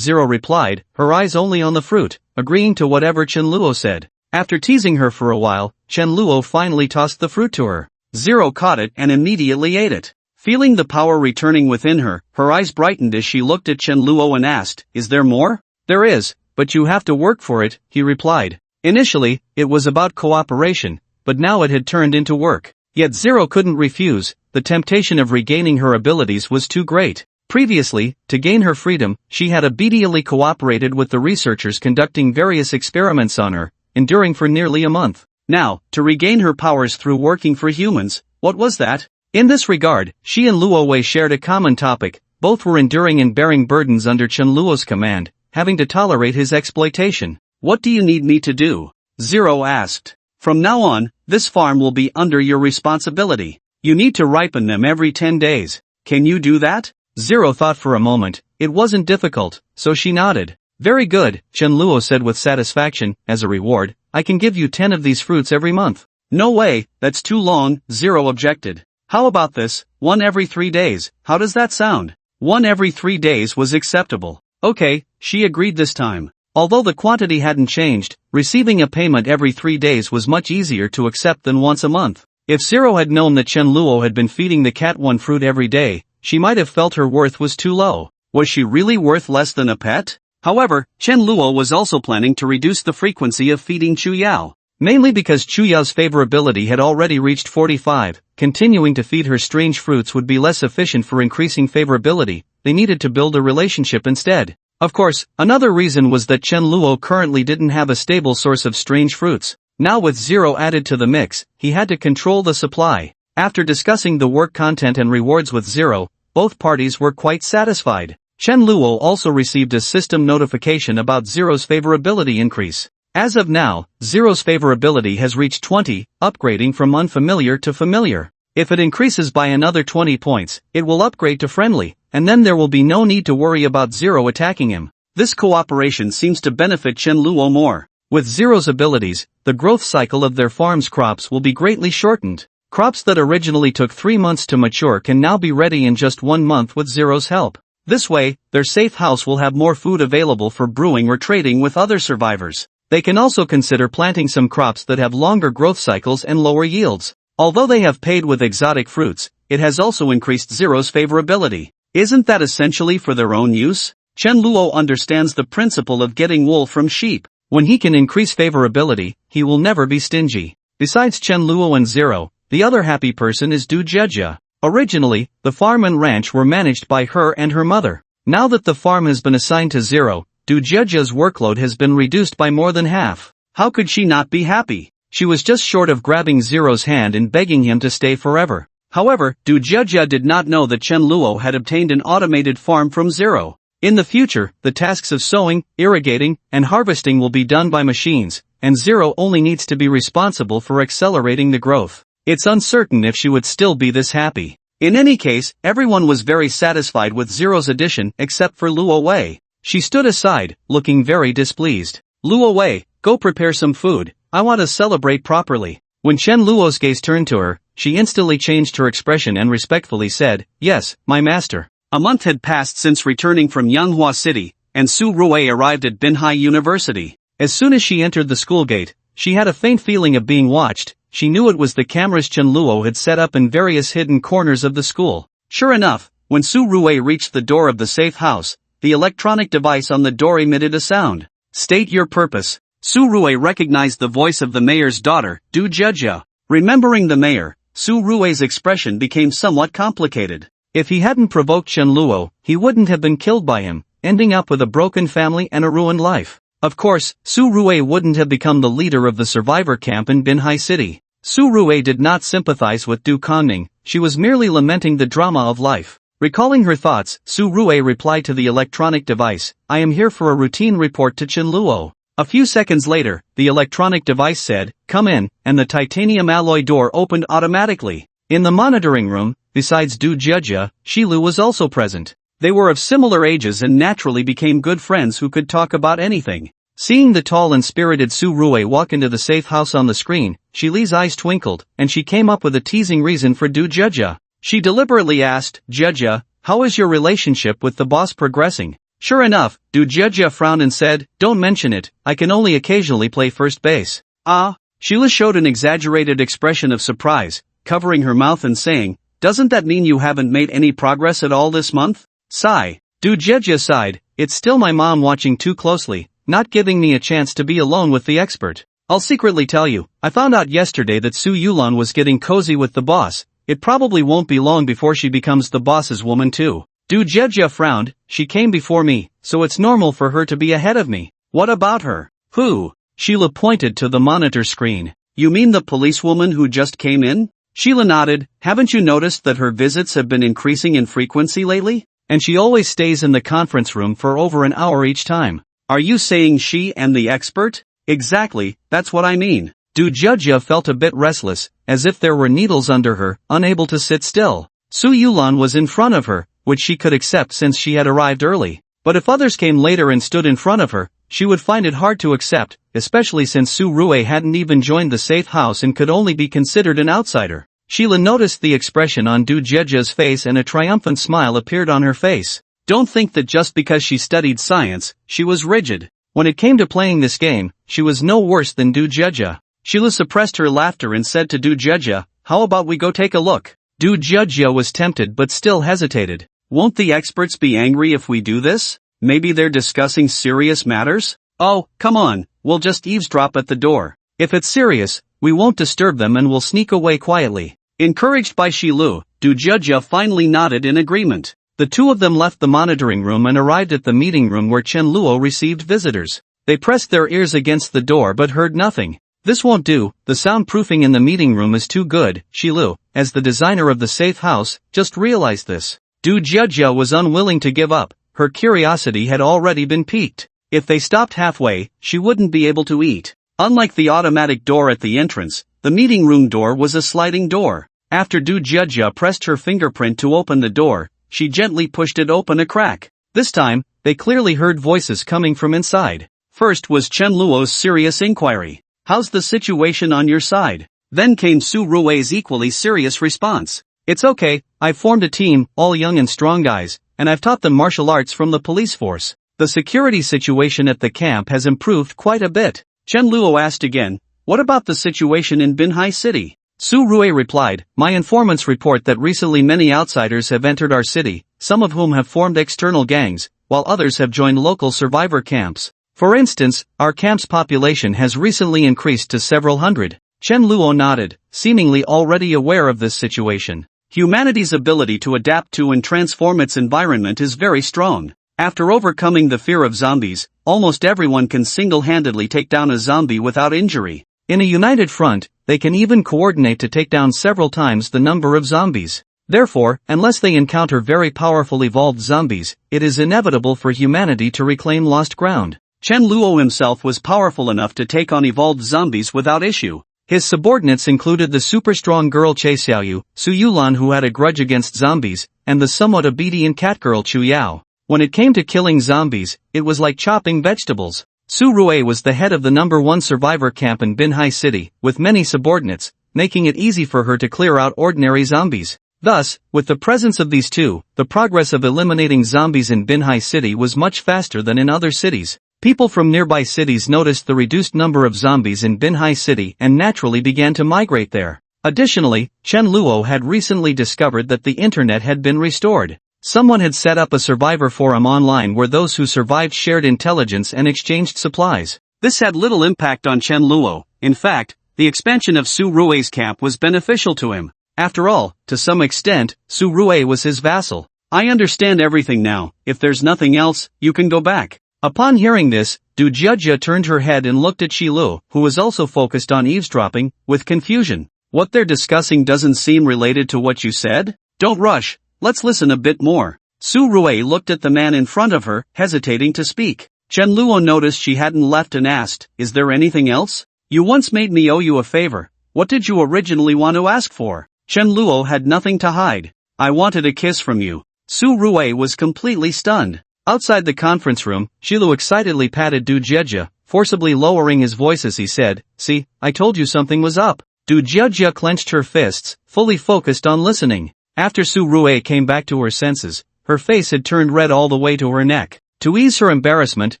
Zero replied, her eyes only on the fruit, agreeing to whatever Chen Luo said. After teasing her for a while, Chen Luo finally tossed the fruit to her. Zero caught it and immediately ate it. Feeling the power returning within her, her eyes brightened as she looked at Chen Luo and asked, "Is there more?" "There is, but you have to work for it," he replied. Initially, it was about cooperation, but now it had turned into work. Yet Zero couldn't refuse, the temptation of regaining her abilities was too great. Previously, to gain her freedom, she had obediently cooperated with the researchers conducting various experiments on her, enduring for nearly a month. Now, to regain her powers through working for humans, what was that? In this regard, she and Luo Wei shared a common topic. Both were enduring and bearing burdens under Chen Luo's command, having to tolerate his exploitation. "What do you need me to do?" Zero asked. "From now on, this farm will be under your responsibility. You need to ripen them every 10 days. Can you do that?" Zero thought for a moment. It wasn't difficult, so she nodded. Very good, Chen Luo said with satisfaction. As a reward, I can give you 10 of these fruits every month. No way, that's too long, Zero objected. How about this, 1 every 3 days, how does that sound? 1 every 3 days was acceptable. Okay, she agreed this time. Although the quantity hadn't changed, receiving a payment every 3 days was much easier to accept than once a month. If Zero had known that Chen Luo had been feeding the cat 1 fruit every day, she might have felt her worth was too low. Was she really worth less than a pet? However, Chen Luo was also planning to reduce the frequency of feeding Chu Yao. Mainly because Chu Yao's favorability had already reached 45, continuing to feed her strange fruits would be less efficient for increasing favorability. They needed to build a relationship instead. Of course, another reason was that Chen Luo currently didn't have a stable source of strange fruits. Now with Zero added to the mix, he had to control the supply. After discussing the work content and rewards with Zero, both parties were quite satisfied. Chen Luo also received a system notification about Zero's favorability increase. As of now, Zero's favorability has reached 20, upgrading from unfamiliar to familiar. If it increases by another 20 points, it will upgrade to friendly, and then there will be no need to worry about Zero attacking him. This cooperation seems to benefit Chen Luo more. With Zero's abilities, the growth cycle of their farm's crops will be greatly shortened. Crops that originally took 3 months to mature can now be ready in just 1 month with Zero's help. This way, their safe house will have more food available for brewing or trading with other survivors. They can also consider planting some crops that have longer growth cycles and lower yields. Although they have paid with exotic fruits, it has also increased Zero's favorability. Isn't that essentially for their own use? Chen Luo understands the principle of getting wool from sheep. When he can increase favorability, he will never be stingy. Besides Chen Luo and Zero, the other happy person is Du Jejia. Originally, the farm and ranch were managed by her and her mother. Now that the farm has been assigned to Zero, Du Jejia's workload has been reduced by more than half. How could she not be happy? She was just short of grabbing Zero's hand and begging him to stay forever. However, Du Jejia did not know that Chen Luo had obtained an automated farm from Zero. In the future, the tasks of sowing, irrigating, and harvesting will be done by machines, and Zero only needs to be responsible for accelerating the growth. It's uncertain if she would still be this happy. In any case, everyone was very satisfied with Zero's addition except for Luo Wei. She stood aside, looking very displeased. Luo Wei, go prepare some food, I want to celebrate properly. When Chen Luo's gaze turned to her, she instantly changed her expression and respectfully said, yes, my master. A month had passed since returning from Yanghua City, and Su Ruwei arrived at Binhai University. As soon as she entered the school gate, she had a faint feeling of being watched. She knew it was the cameras Chen Luo had set up in various hidden corners of the school. Sure enough, when Su Ruwei reached the door of the safe house, the electronic device on the door emitted a sound. State your purpose. Su Ruwei recognized the voice of the mayor's daughter, Du Jejia. Remembering the mayor, Su Ruwei's expression became somewhat complicated. If he hadn't provoked Chen Luo, he wouldn't have been killed by him, ending up with a broken family and a ruined life. Of course, Su Ruwei wouldn't have become the leader of the survivor camp in Binhai City. Su Ruwei did not sympathize with Du Conning, she was merely lamenting the drama of life. Recalling her thoughts, Su Ruwei replied to the electronic device, I am here for a routine report to Chen Luo. A few seconds later, the electronic device said, come in, and the titanium alloy door opened automatically. In the monitoring room, besides Du Jejia, Shilu was also present. They were of similar ages and naturally became good friends who could talk about anything. Seeing the tall and spirited Su Ruwei walk into the safe house on the screen, Shili's eyes twinkled, and she came up with a teasing reason for Du Jejia. She deliberately asked, Jejia, how is your relationship with the boss progressing? Sure enough, Du Jejia frowned and said, don't mention it, I can only occasionally play first base. Ah? Sheila showed an exaggerated expression of surprise, covering her mouth and saying, doesn't that mean you haven't made any progress at all this month? Sigh. Du Jejia sighed, it's still my mom watching too closely, not giving me a chance to be alone with the expert. I'll secretly tell you, I found out yesterday that Su Yulan was getting cozy with the boss. It probably won't be long before she becomes the boss's woman too. Du Jejia frowned, she came before me, so it's normal for her to be ahead of me. What about her? Who? Sheila pointed to the monitor screen. You mean the policewoman who just came in? Sheila nodded, haven't you noticed that her visits have been increasing in frequency lately? And she always stays in the conference room for over an hour each time. Are you saying she and the expert? Exactly, that's what I mean. Du Jejia felt a bit restless, as if there were needles under her, unable to sit still. Su Yulan was in front of her, which she could accept since she had arrived early. But if others came later and stood in front of her, she would find it hard to accept, especially since Su-Rue hadn't even joined the safe house and could only be considered an outsider. Sheila noticed the expression on Du Jeja's face and a triumphant smile appeared on her face. Don't think that just because she studied science, she was rigid. When it came to playing this game, she was no worse than Du Jeja. Sheila suppressed her laughter and said to Du Jeja, "How about we go take a look?" Du Jeja was tempted but still hesitated. Won't the experts be angry if we do this? Maybe they're discussing serious matters? Oh, come on, we'll just eavesdrop at the door. If it's serious, we won't disturb them and we'll sneak away quietly. Encouraged by Shilu, Du Jeja finally nodded in agreement. The two of them left the monitoring room and arrived at the meeting room where Chen Luo received visitors. They pressed their ears against the door but heard nothing. This won't do, the soundproofing in the meeting room is too good. Shilu, as the designer of the safe house, just realized this. Du Jeja was unwilling to give up. Her curiosity had already been piqued. If they stopped halfway, she wouldn't be able to eat. Unlike the automatic door at the entrance, the meeting room door was a sliding door. After Du Jeja pressed her fingerprint to open the door, she gently pushed it open a crack. This time, they clearly heard voices coming from inside. First was Chen Luo's serious inquiry. "How's the situation on your side?" Then came Su Rui's equally serious response. "It's okay, I've formed a team, all young and strong guys, and I've taught them martial arts from the police force. The security situation at the camp has improved quite a bit." Chen Luo asked again, "What about the situation in Binhai City?" Su Rue replied, "My informants report that recently many outsiders have entered our city, some of whom have formed external gangs, while others have joined local survivor camps. For instance, our camp's population has recently increased to several hundred." Chen Luo nodded, seemingly already aware of this situation. Humanity's ability to adapt to and transform its environment is very strong. After overcoming the fear of zombies, almost everyone can single-handedly take down a zombie without injury. In a united front, they can even coordinate to take down several times the number of zombies. Therefore, unless they encounter very powerful evolved zombies, it is inevitable for humanity to reclaim lost ground. Chen Luo himself was powerful enough to take on evolved zombies without issue. His subordinates included the super-strong girl Che Xiaoyu, Su Yulan who had a grudge against zombies, and the somewhat obedient cat girl Chu Yao. When it came to killing zombies, it was like chopping vegetables. Su Rue was the head of the #1 survivor camp in Binhai City, with many subordinates, making it easy for her to clear out ordinary zombies. Thus, with the presence of these two, the progress of eliminating zombies in Binhai City was much faster than in other cities. People from nearby cities noticed the reduced number of zombies in Binhai City and naturally began to migrate there. Additionally, Chen Luo had recently discovered that the internet had been restored. Someone had set up a survivor forum online where those who survived shared intelligence and exchanged supplies. This had little impact on Chen Luo. In fact, the expansion of Su Rue's camp was beneficial to him. After all, to some extent, Su Rue was his vassal. "I understand everything now, if there's nothing else, you can go back." Upon hearing this, Du Jeja turned her head and looked at Shilu, who was also focused on eavesdropping, with confusion. "What they're discussing doesn't seem related to what you said? Don't rush, let's listen a bit more." Su Rue looked at the man in front of her, hesitating to speak. Chen Luo noticed she hadn't left and asked, "Is there anything else? You once made me owe you a favor. What did you originally want to ask for?" Chen Luo had nothing to hide. "I wanted a kiss from you." Su Rue was completely stunned. Outside the conference room, Shilu excitedly patted Du Jeja, forcibly lowering his voice as he said, "See, I told you something was up." Du Jeja clenched her fists, fully focused on listening. After Su Rue came back to her senses, her face had turned red all the way to her neck. To ease her embarrassment,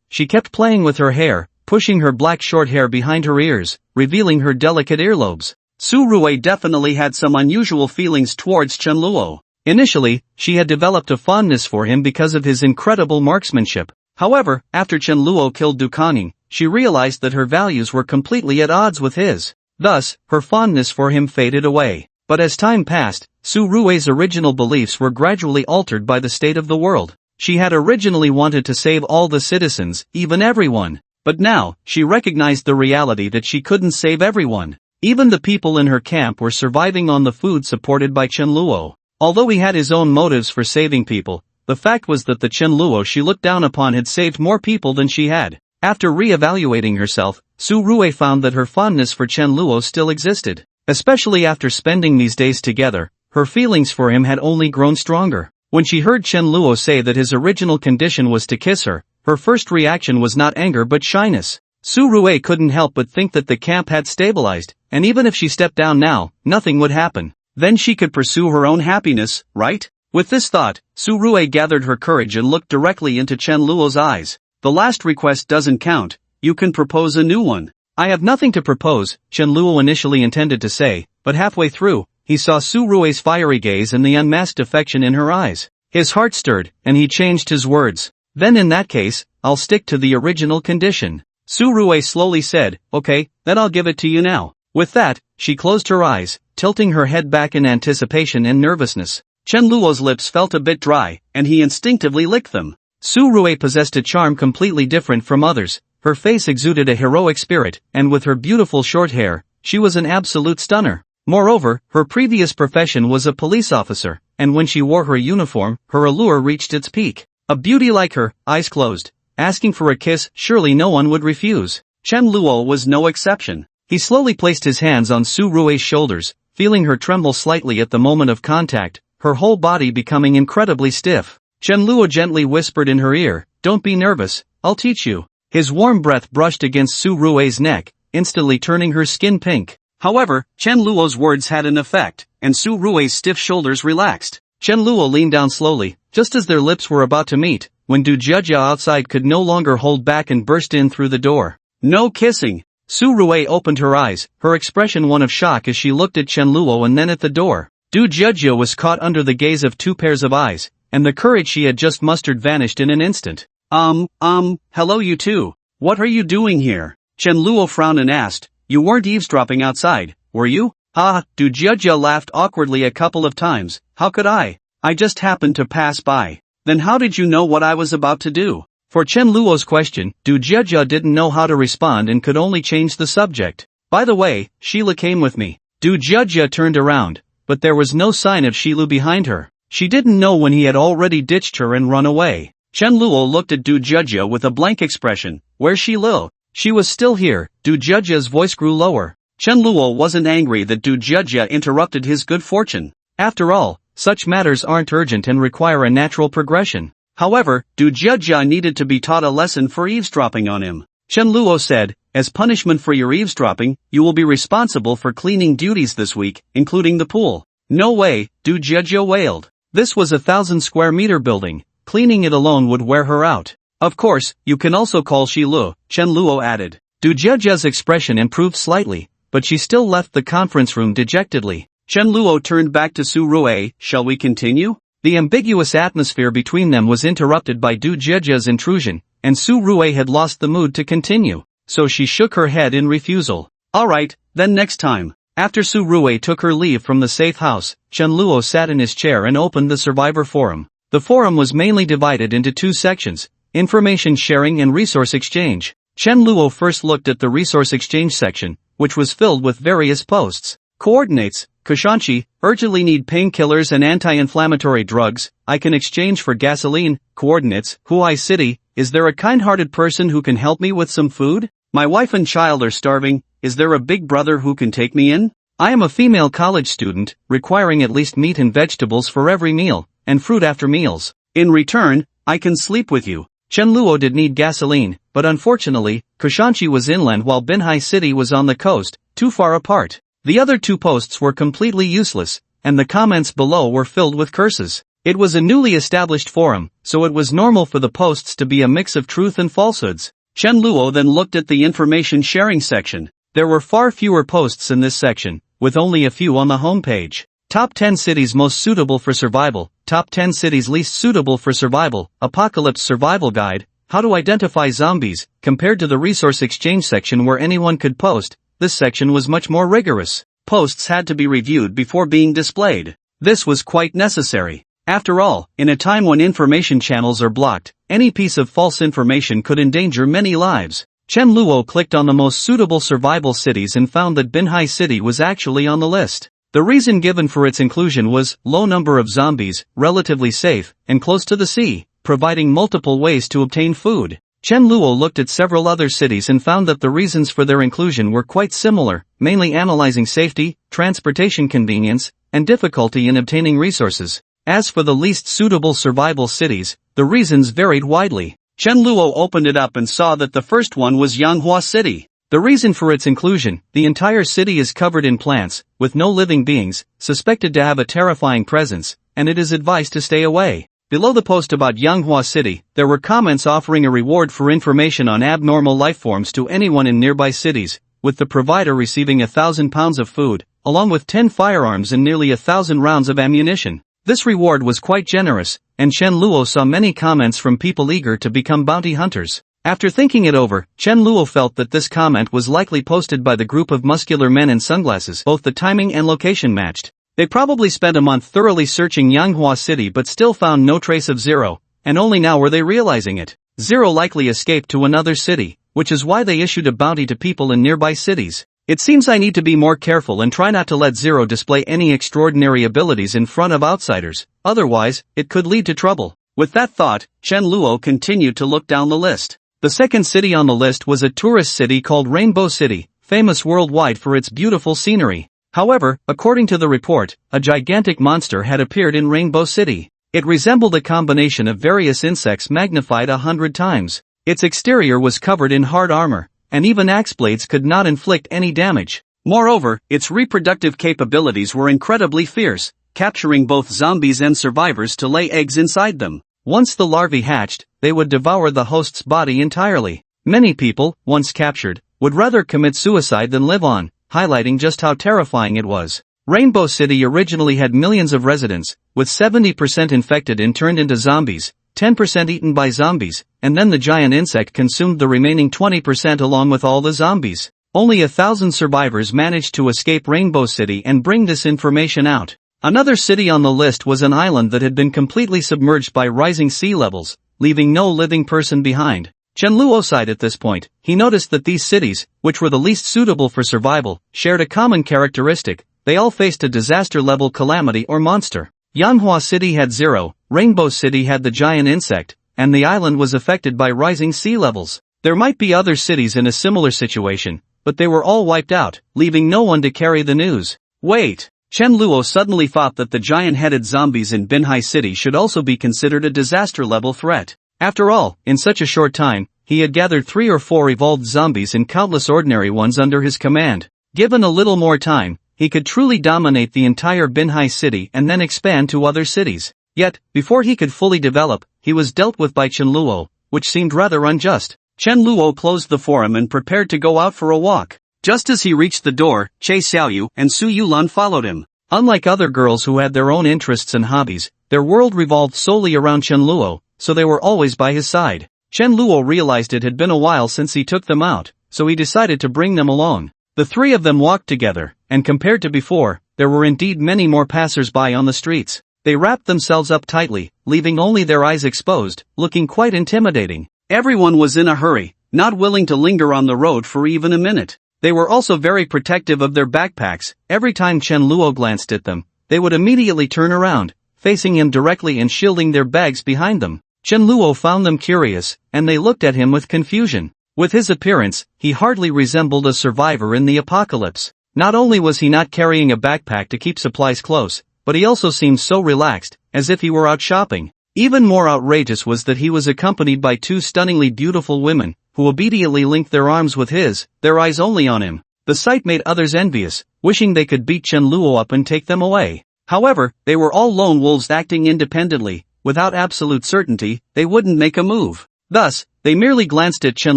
she kept playing with her hair, pushing her black short hair behind her ears, revealing her delicate earlobes. Su Rue definitely had some unusual feelings towards Chen Luo. Initially, she had developed a fondness for him because of his incredible marksmanship. However, after Chen Luo killed Du Kangning, she realized that her values were completely at odds with his. Thus, her fondness for him faded away. But as time passed, Su Rue's original beliefs were gradually altered by the state of the world. She had originally wanted to save all the citizens, even everyone. But now, she recognized the reality that she couldn't save everyone. Even the people in her camp were surviving on the food supported by Chen Luo. Although he had his own motives for saving people, the fact was that the Chen Luo she looked down upon had saved more people than she had. After re-evaluating herself, Su Rue found that her fondness for Chen Luo still existed. Especially after spending these days together, her feelings for him had only grown stronger. When she heard Chen Luo say that his original condition was to kiss her, her first reaction was not anger but shyness. Su Rui couldn't help but think that the camp had stabilized, and even if she stepped down now, nothing would happen. Then she could pursue her own happiness, right? With this thought, Su Rui gathered her courage and looked directly into Chen Luo's eyes. The last request doesn't count, you can propose a new one. I have nothing to propose, Chen Luo initially intended to say, but halfway through, he saw Su Rui's fiery gaze and the unmasked affection in her eyes. His heart stirred, and he changed his words. Then in that case, I'll stick to the original condition. Su Rui slowly said, okay, then I'll give it to you now. With that, she closed her eyes, tilting her head back in anticipation and nervousness. Chen Luo's lips felt a bit dry, and he instinctively licked them. Su Rui possessed a charm completely different from others. Her face exuded a heroic spirit, and with her beautiful short hair, she was an absolute stunner. Moreover, her previous profession was a police officer, and when she wore her uniform, her allure reached its peak. A beauty like her, eyes closed, asking for a kiss, surely no one would refuse. Chen Luo was no exception. He slowly placed his hands on Su Rui's shoulders, feeling her tremble slightly at the moment of contact, her whole body becoming incredibly stiff. Chen Luo gently whispered in her ear, don't be nervous, I'll teach you. His warm breath brushed against Su Rui's neck, instantly turning her skin pink. However, Chen Luo's words had an effect, and Su Rui's stiff shoulders relaxed. Chen Luo leaned down slowly, just as their lips were about to meet, when Du Jia outside could no longer hold back and burst in through the door. No kissing! Su Rui opened her eyes, her expression one of shock as she looked at Chen Luo and then at the door. Du Jia was caught under the gaze of two pairs of eyes, and the courage she had just mustered vanished in an instant. Hello you two. What are you doing here? Chen Luo frowned and asked, you weren't eavesdropping outside, were you? Du Jia laughed awkwardly a couple of times, how could I? I just happened to pass by. Then how did you know what I was about to do? For Chen Luo's question, Du Jia didn't know how to respond and could only change the subject. By the way, Sheila came with me. Du Jia turned around, but there was no sign of Shilu behind her. She didn't know when he had already ditched her and run away. Chen Luo looked at Du Jia with a blank expression. Where's Shilu? She was still here. Du Jia's voice grew lower. Chen Luo wasn't angry that Du Jia interrupted his good fortune. After all, such matters aren't urgent and require a natural progression. However, Du Jia needed to be taught a lesson for eavesdropping on him. Chen Luo said, as punishment for your eavesdropping, you will be responsible for cleaning duties this week, including the pool. No way, Du Jia wailed. This was a 1,000-square-meter building. Cleaning it alone would wear her out. Of course, you can also call Shilu, Chen Luo added. Du Jia's expression improved slightly, but she still left the conference room dejectedly. Chen Luo turned back to Su Rui, shall we continue? The ambiguous atmosphere between them was interrupted by Du Jia's intrusion, and Su Rui had lost the mood to continue, so she shook her head in refusal. Alright, then next time. After Su Rui took her leave from the safe house, Chen Luo sat in his chair and opened the Survivor Forum. The forum was mainly divided into two sections, information sharing and resource exchange. Chen Luo first looked at the resource exchange section, which was filled with various posts. Coordinates, Kushanchi, urgently need painkillers and anti-inflammatory drugs, I can exchange for gasoline. Coordinates, Huai City, is there a kind-hearted person who can help me with some food? My wife and child are starving, is there a big brother who can take me in? I am a female college student, requiring at least meat and vegetables for every meal, and fruit after meals. In return, I can sleep with you. Chen Luo did need gasoline, but unfortunately, Kushanchi was inland while Binhai City was on the coast, too far apart. The other two posts were completely useless, and the comments below were filled with curses. It was a newly established forum, so it was normal for the posts to be a mix of truth and falsehoods. Chen Luo then looked at the information sharing section. There were far fewer posts in this section, with only a few on the homepage. Top 10 cities most suitable for survival, Top 10 cities least suitable for survival, Apocalypse Survival Guide, How to Identify Zombies. Compared to the resource exchange section where anyone could post, this section was much more rigorous. Posts had to be reviewed before being displayed. This was quite necessary. After all, in a time when information channels are blocked, any piece of false information could endanger many lives. Chen Luo clicked on the most suitable survival cities and found that Binhai City was actually on the list. The reason given for its inclusion was low number of zombies, relatively safe, and close to the sea, providing multiple ways to obtain food. Chen Luo looked at several other cities and found that the reasons for their inclusion were quite similar, mainly analyzing safety, transportation convenience, and difficulty in obtaining resources. As for the least suitable survival cities, the reasons varied widely. Chen Luo opened it up and saw that the first one was Yanghua City. The reason for its inclusion: the entire city is covered in plants, with no living beings, suspected to have a terrifying presence, and it is advised to stay away. Below the post about Yanghua City, there were comments offering a reward for information on abnormal lifeforms to anyone in nearby cities, with the provider receiving 1,000 pounds of food, along with 10 firearms and nearly 1,000 rounds of ammunition. This reward was quite generous, and Chen Luo saw many comments from people eager to become bounty hunters. After thinking it over, Chen Luo felt that this comment was likely posted by the group of muscular men in sunglasses. Both the timing and location matched. They probably spent a month thoroughly searching Yanghua City but still found no trace of Zero, and only now were they realizing it. Zero likely escaped to another city, which is why they issued a bounty to people in nearby cities. It seems I need to be more careful and try not to let Zero display any extraordinary abilities in front of outsiders, otherwise, it could lead to trouble. With that thought, Chen Luo continued to look down the list. The second city on the list was a tourist city called Rainbow City, famous worldwide for its beautiful scenery. However, according to the report, a gigantic monster had appeared in Rainbow City. It resembled a combination of various insects magnified 100 times. Its exterior was covered in hard armor, and even axe blades could not inflict any damage. Moreover, its reproductive capabilities were incredibly fierce, capturing both zombies and survivors to lay eggs inside them. Once the larvae hatched, they would devour the host's body entirely. Many people, once captured, would rather commit suicide than live on, highlighting just how terrifying it was. Rainbow City originally had millions of residents, with 70% infected and turned into zombies, 10% eaten by zombies, and then the giant insect consumed the remaining 20% along with all the zombies. Only 1,000 survivors managed to escape Rainbow City and bring this information out. Another city on the list was an island that had been completely submerged by rising sea levels, leaving no living person behind. Chen Luo sighed at this point. He noticed that these cities, which were the least suitable for survival, shared a common characteristic: they all faced a disaster-level calamity or monster. Yanghua City had Zero, Rainbow City had the giant insect, and the island was affected by rising sea levels. There might be other cities in a similar situation, but they were all wiped out, leaving no one to carry the news. Wait! Chen Luo suddenly thought that the giant-headed zombies in Binhai City should also be considered a disaster-level threat. After all, in such a short time, he had gathered 3 or 4 evolved zombies and countless ordinary ones under his command. Given a little more time, he could truly dominate the entire Binhai City and then expand to other cities. Yet, before he could fully develop, he was dealt with by Chen Luo, which seemed rather unjust. Chen Luo closed the forum and prepared to go out for a walk. Just as he reached the door, Che Xiaoyu and Su Yulan followed him. Unlike other girls who had their own interests and hobbies, their world revolved solely around Chen Luo, so they were always by his side. Chen Luo realized it had been a while since he took them out, so he decided to bring them along. The 3 of them walked together, and compared to before, there were indeed many more passers-by on the streets. They wrapped themselves up tightly, leaving only their eyes exposed, looking quite intimidating. Everyone was in a hurry, not willing to linger on the road for even a minute. They were also very protective of their backpacks. Every time Chen Luo glanced at them, they would immediately turn around, facing him directly and shielding their bags behind them. Chen Luo found them curious, and they looked at him with confusion. With his appearance, he hardly resembled a survivor in the apocalypse. Not only was he not carrying a backpack to keep supplies close, but he also seemed so relaxed, as if he were out shopping. Even more outrageous was that he was accompanied by 2 stunningly beautiful women, who obediently linked their arms with his, their eyes only on him. The sight made others envious, wishing they could beat Chen Luo up and take them away. However, they were all lone wolves acting independently. Without absolute certainty, they wouldn't make a move. Thus, they merely glanced at Chen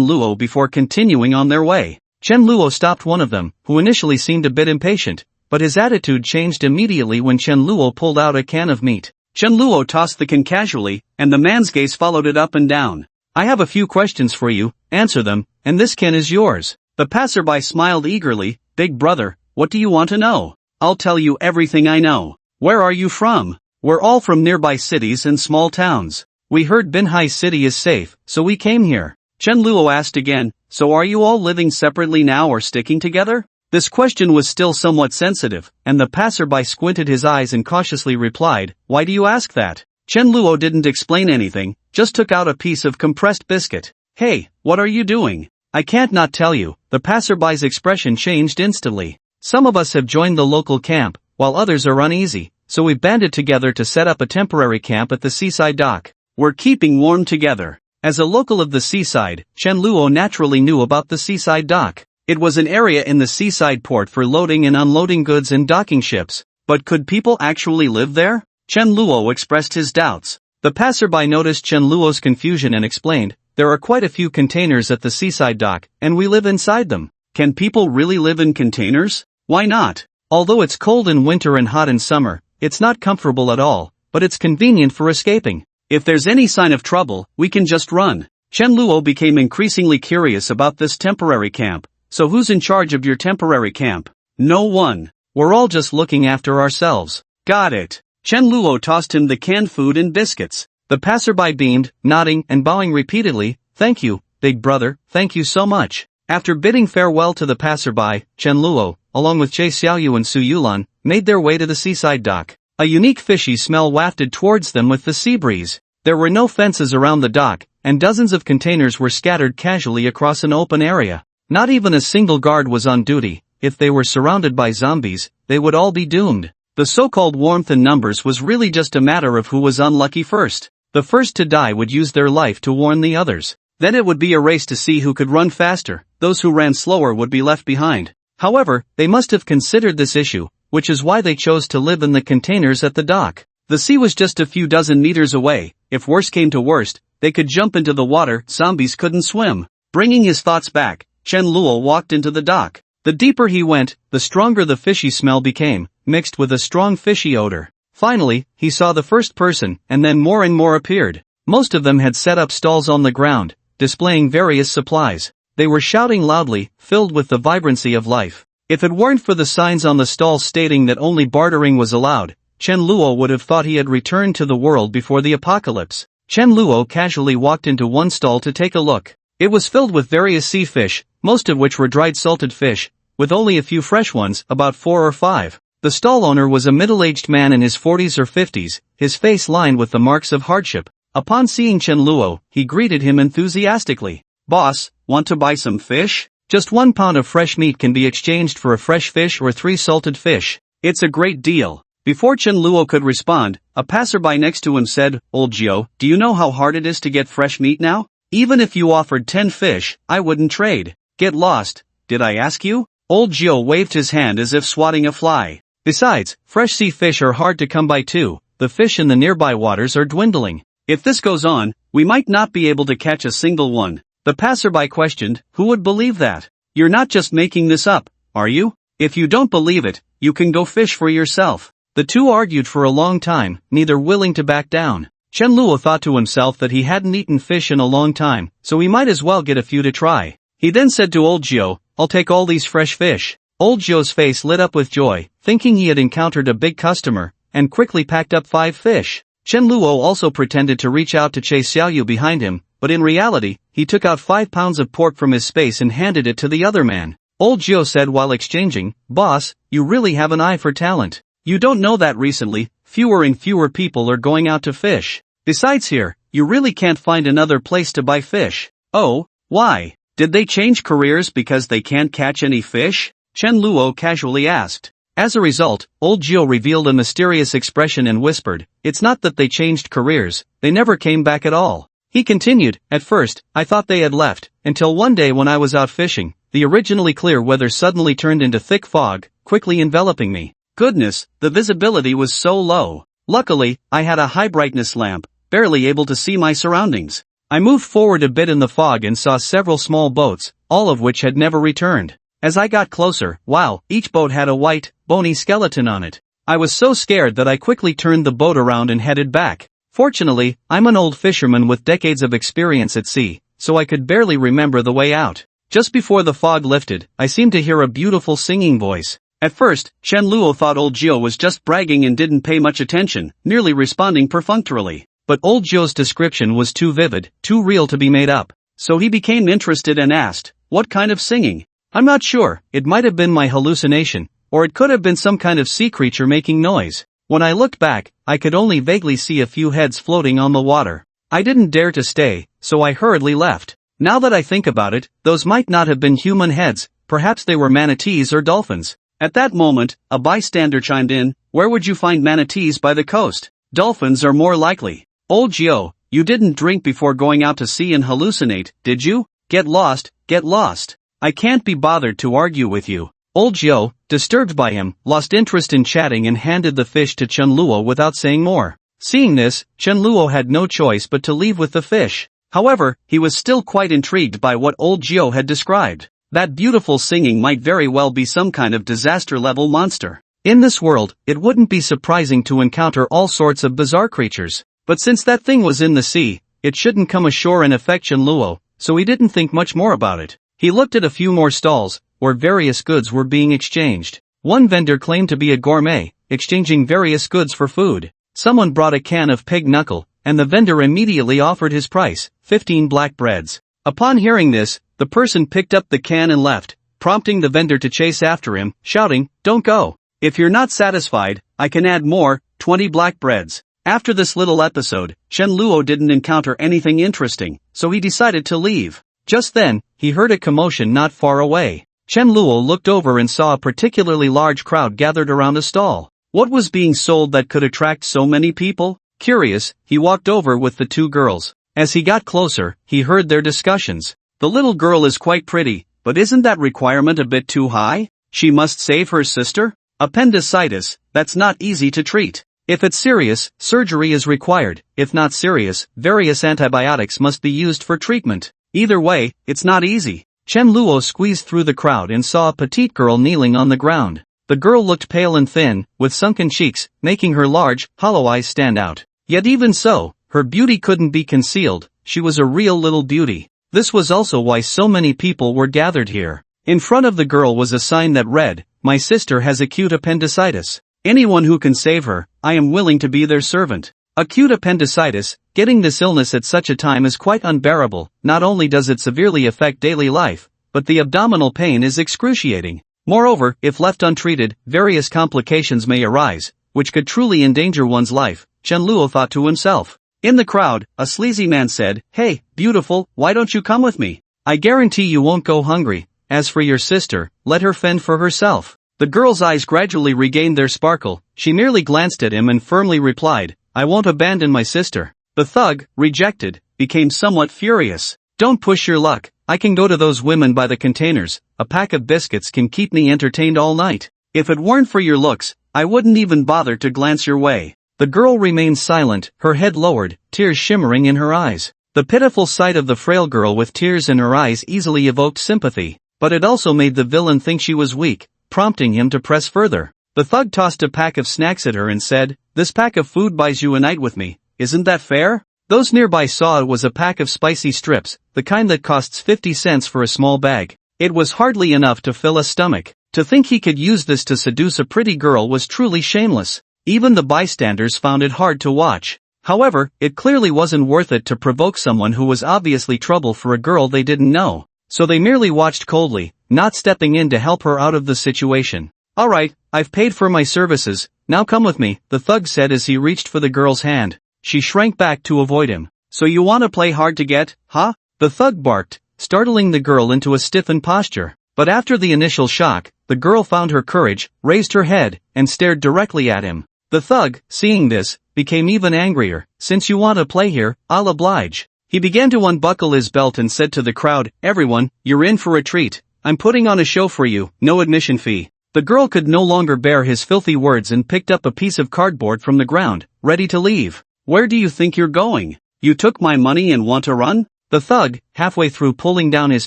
Luo before continuing on their way. Chen Luo stopped one of them, who initially seemed a bit impatient, but his attitude changed immediately when Chen Luo pulled out a can of meat. Chen Luo tossed the can casually, and the man's gaze followed it up and down. "I have a few questions for you, answer them, and this can is yours." The passerby smiled eagerly. "Big brother, what do you want to know?" "I'll tell you everything I know." "Where are you from?" "We're all from nearby cities and small towns. We heard Binhai City is safe, so we came here." Chen Luo asked again, "So are you all living separately now or sticking together?" This question was still somewhat sensitive, and the passerby squinted his eyes and cautiously replied, "Why do you ask that?" Chen Luo didn't explain anything, just took out a piece of compressed biscuit. "Hey, what are you doing?" "I can't not tell you." The passerby's expression changed instantly. "Some of us have joined the local camp, while others are uneasy. so we banded together to set up a temporary camp at the seaside dock. We're keeping warm together. As a local of the seaside, Chen Luo naturally knew about the seaside dock. It was an area in the seaside port for loading and unloading goods and docking ships. But could people actually live there? Chen Luo expressed his doubts. The passerby noticed Chen Luo's confusion and explained, "There are quite a few containers at the seaside dock, and we live inside them." Can people really live in containers? Why not? Although it's cold in winter and hot in summer, it's not comfortable at all, but it's convenient for escaping. If there's any sign of trouble, we can just run. Chen Luo became increasingly curious about this temporary camp. So who's in charge of your temporary camp? No one. We're all just looking after ourselves. Got it. Chen Luo tossed him the canned food and biscuits. The passerby beamed, nodding and bowing repeatedly. "Thank you, big brother, thank you so much." After bidding farewell to the passerby, Chen Luo, along with Che Xiaoyu and Su Yulan, made their way to the seaside dock. A unique fishy smell wafted towards them with the sea breeze. There were no fences around the dock, and dozens of containers were scattered casually across an open area. Not even a single guard was on duty. If they were surrounded by zombies, they would all be doomed. The so-called warmth in numbers was really just a matter of who was unlucky first. The first to die would use their life to warn the others. Then it would be a race to see who could run faster. Those who ran slower would be left behind. However, they must have considered this issue, which is why they chose to live in the containers at the dock. The sea was just a few dozen meters away. If worst came to worst, they could jump into the water. Zombies couldn't swim. Bringing his thoughts back, Chen Luo walked into the dock. The deeper he went, the stronger the fishy smell became, mixed with a strong fishy odor. Finally, he saw the first person, and then more and more appeared. Most of them had set up stalls on the ground, displaying various supplies. They were shouting loudly, filled with the vibrancy of life. If it weren't for the signs on the stalls stating that only bartering was allowed, Chen Luo would have thought he had returned to the world before the apocalypse. Chen Luo casually walked into one stall to take a look. It was filled with various sea fish, most of which were dried salted fish, with only a few fresh ones, about 4 or 5. The stall owner was a middle-aged man in his 40s or 50s, his face lined with the marks of hardship. Upon seeing Chen Luo, he greeted him enthusiastically. "Boss, want to buy some fish? Just 1 pound of fresh meat can be exchanged for a fresh fish or 3 salted fish. It's a great deal." Before Chen Luo could respond, a passerby next to him said, "Old Gio, do you know how hard it is to get fresh meat now? Even if you offered 10 fish, I wouldn't trade." "Get lost, did I ask you?" Old Gio waved his hand as if swatting a fly. "Besides, fresh sea fish are hard to come by too. The fish in the nearby waters are dwindling. If this goes on, we might not be able to catch a single one." The passerby questioned, "Who would believe that? You're not just making this up, are you? If you don't believe it, you can go fish for yourself." The two argued for a long time, neither willing to back down. Chen Luo thought to himself that he hadn't eaten fish in a long time, so he might as well get a few to try. He then said to Old Gio, "I'll take all these fresh fish." Old Gio's face lit up with joy, thinking he had encountered a big customer, and quickly packed up 5 fish. Chen Luo also pretended to reach out to Che Xiaoyu behind him, but in reality, he took out 5 pounds of pork from his space and handed it to the other man. Old Gio said while exchanging, "Boss, you really have an eye for talent. You don't know that recently, fewer and fewer people are going out to fish. Besides here, you really can't find another place to buy fish." "Oh, why? Did they change careers because they can't catch any fish?" Chen Luo casually asked. As a result, Old Gio revealed a mysterious expression and whispered, "It's not that they changed careers, they never came back at all." He continued, "At first, I thought they had left, until one day when I was out fishing, the originally clear weather suddenly turned into thick fog, quickly enveloping me. Goodness, the visibility was so low. Luckily, I had a high brightness lamp, barely able to see my surroundings. I moved forward a bit in the fog and saw several small boats, all of which had never returned. As I got closer, wow, each boat had a white, bony skeleton on it. I was so scared that I quickly turned the boat around and headed back. Fortunately, I'm an old fisherman with decades of experience at sea, so I could barely remember the way out. Just before the fog lifted, I seemed to hear a beautiful singing voice. At first, Chen Luo thought Old Gio was just bragging and didn't pay much attention, merely responding perfunctorily. But Old Gio's description was too vivid, too real to be made up. So he became interested and asked, "What kind of singing?" "I'm not sure, it might have been my hallucination, or it could have been some kind of sea creature making noise. When I looked back, I could only vaguely see a few heads floating on the water. I didn't dare to stay, so I hurriedly left. Now that I think about it, those might not have been human heads, perhaps they were manatees or dolphins." At that moment, a bystander chimed in, Where would you find manatees by the coast? Dolphins are more likely. Old Gio, you didn't drink before going out to sea and hallucinate, did you? Get lost, get lost. I can't be bothered to argue with you. Old Gio, disturbed by him, lost interest in chatting and handed the fish to Chunluo without saying more. Seeing this, Chunluo had no choice but to leave with the fish. However, he was still quite intrigued by what old Gio had described. That beautiful singing might very well be some kind of disaster-level monster. In this world, it wouldn't be surprising to encounter all sorts of bizarre creatures. But since that thing was in the sea, it shouldn't come ashore and affect Chunluo, so he didn't think much more about it. He looked at a few more stalls, where various goods were being exchanged. One vendor claimed to be a gourmet, exchanging various goods for food. Someone brought a can of pig knuckle, and the vendor immediately offered his price, 15 black breads. Upon hearing this, the person picked up the can and left, prompting the vendor to chase after him, shouting, "Don't go. If you're not satisfied, I can add more, 20 black breads." After this little episode, Chunluo didn't encounter anything interesting, so he decided to leave. Just then, he heard a commotion not far away. Chunluo looked over and saw a particularly large crowd gathered around a stall. What was being sold that could attract so many people? Curious, he walked over with the two girls. As he got closer, he heard their discussions. The little girl is quite pretty, but isn't that requirement a bit too high? She must save her sister? Appendicitis, that's not easy to treat. If it's serious, surgery is required. If not serious, various antibiotics must be used for treatment. Either way, it's not easy. Chunluo squeezed through the crowd and saw a petite girl kneeling on the ground. The girl looked pale and thin, with sunken cheeks, making her large, hollow eyes stand out. Yet even so, her beauty couldn't be concealed. She was a real little beauty. This was also why so many people were gathered here. In front of the girl was a sign that read, "My sister has acute appendicitis. Anyone who can save her, I am willing to be their servant." Acute appendicitis, getting this illness at such a time is quite unbearable. Not only does it severely affect daily life, but the abdominal pain is excruciating. Moreover, if left untreated, various complications may arise, which could truly endanger one's life, Chunluo thought to himself. In the crowd, a sleazy man said, "Hey, beautiful, why don't you come with me? I guarantee you won't go hungry. As for your sister, let her fend for herself." The girl's eyes gradually regained their sparkle. She merely glanced at him and firmly replied, "I won't abandon my sister." The thug, rejected, became somewhat furious. "Don't push your luck. I can go to those women by the containers. A pack of biscuits can keep me entertained all night. If it weren't for your looks, I wouldn't even bother to glance your way." The girl remained silent, her head lowered, tears shimmering in her eyes. The pitiful sight of the frail girl with tears in her eyes easily evoked sympathy, but it also made the villain think she was weak, prompting him to press further. The thug tossed a pack of snacks at her and said, "This pack of food buys you a night with me. Isn't that fair?" Those nearby saw it was a pack of spicy strips, the kind that costs 50 cents for a small bag. It was hardly enough to fill a stomach. To think he could use this to seduce a pretty girl was truly shameless. Even the bystanders found it hard to watch. However, it clearly wasn't worth it to provoke someone who was obviously trouble for a girl they didn't know. So they merely watched coldly, not stepping in to help her out of the situation. "Alright, I've paid for my services, now come with me," the thug said as he reached for the girl's hand. She shrank back to avoid him. "So you want to play hard to get, huh?" The thug barked, startling the girl into a stiffened posture. But after the initial shock, the girl found her courage, raised her head, and stared directly at him. The thug, seeing this, became even angrier. "Since you want to play here, I'll oblige." He began to unbuckle his belt and said to the crowd, "Everyone, you're in for a treat. I'm putting on a show for you, no admission fee." The girl could no longer bear his filthy words and picked up a piece of cardboard from the ground, ready to leave. "Where do you think you're going? You took my money and want to run?" The thug, halfway through pulling down his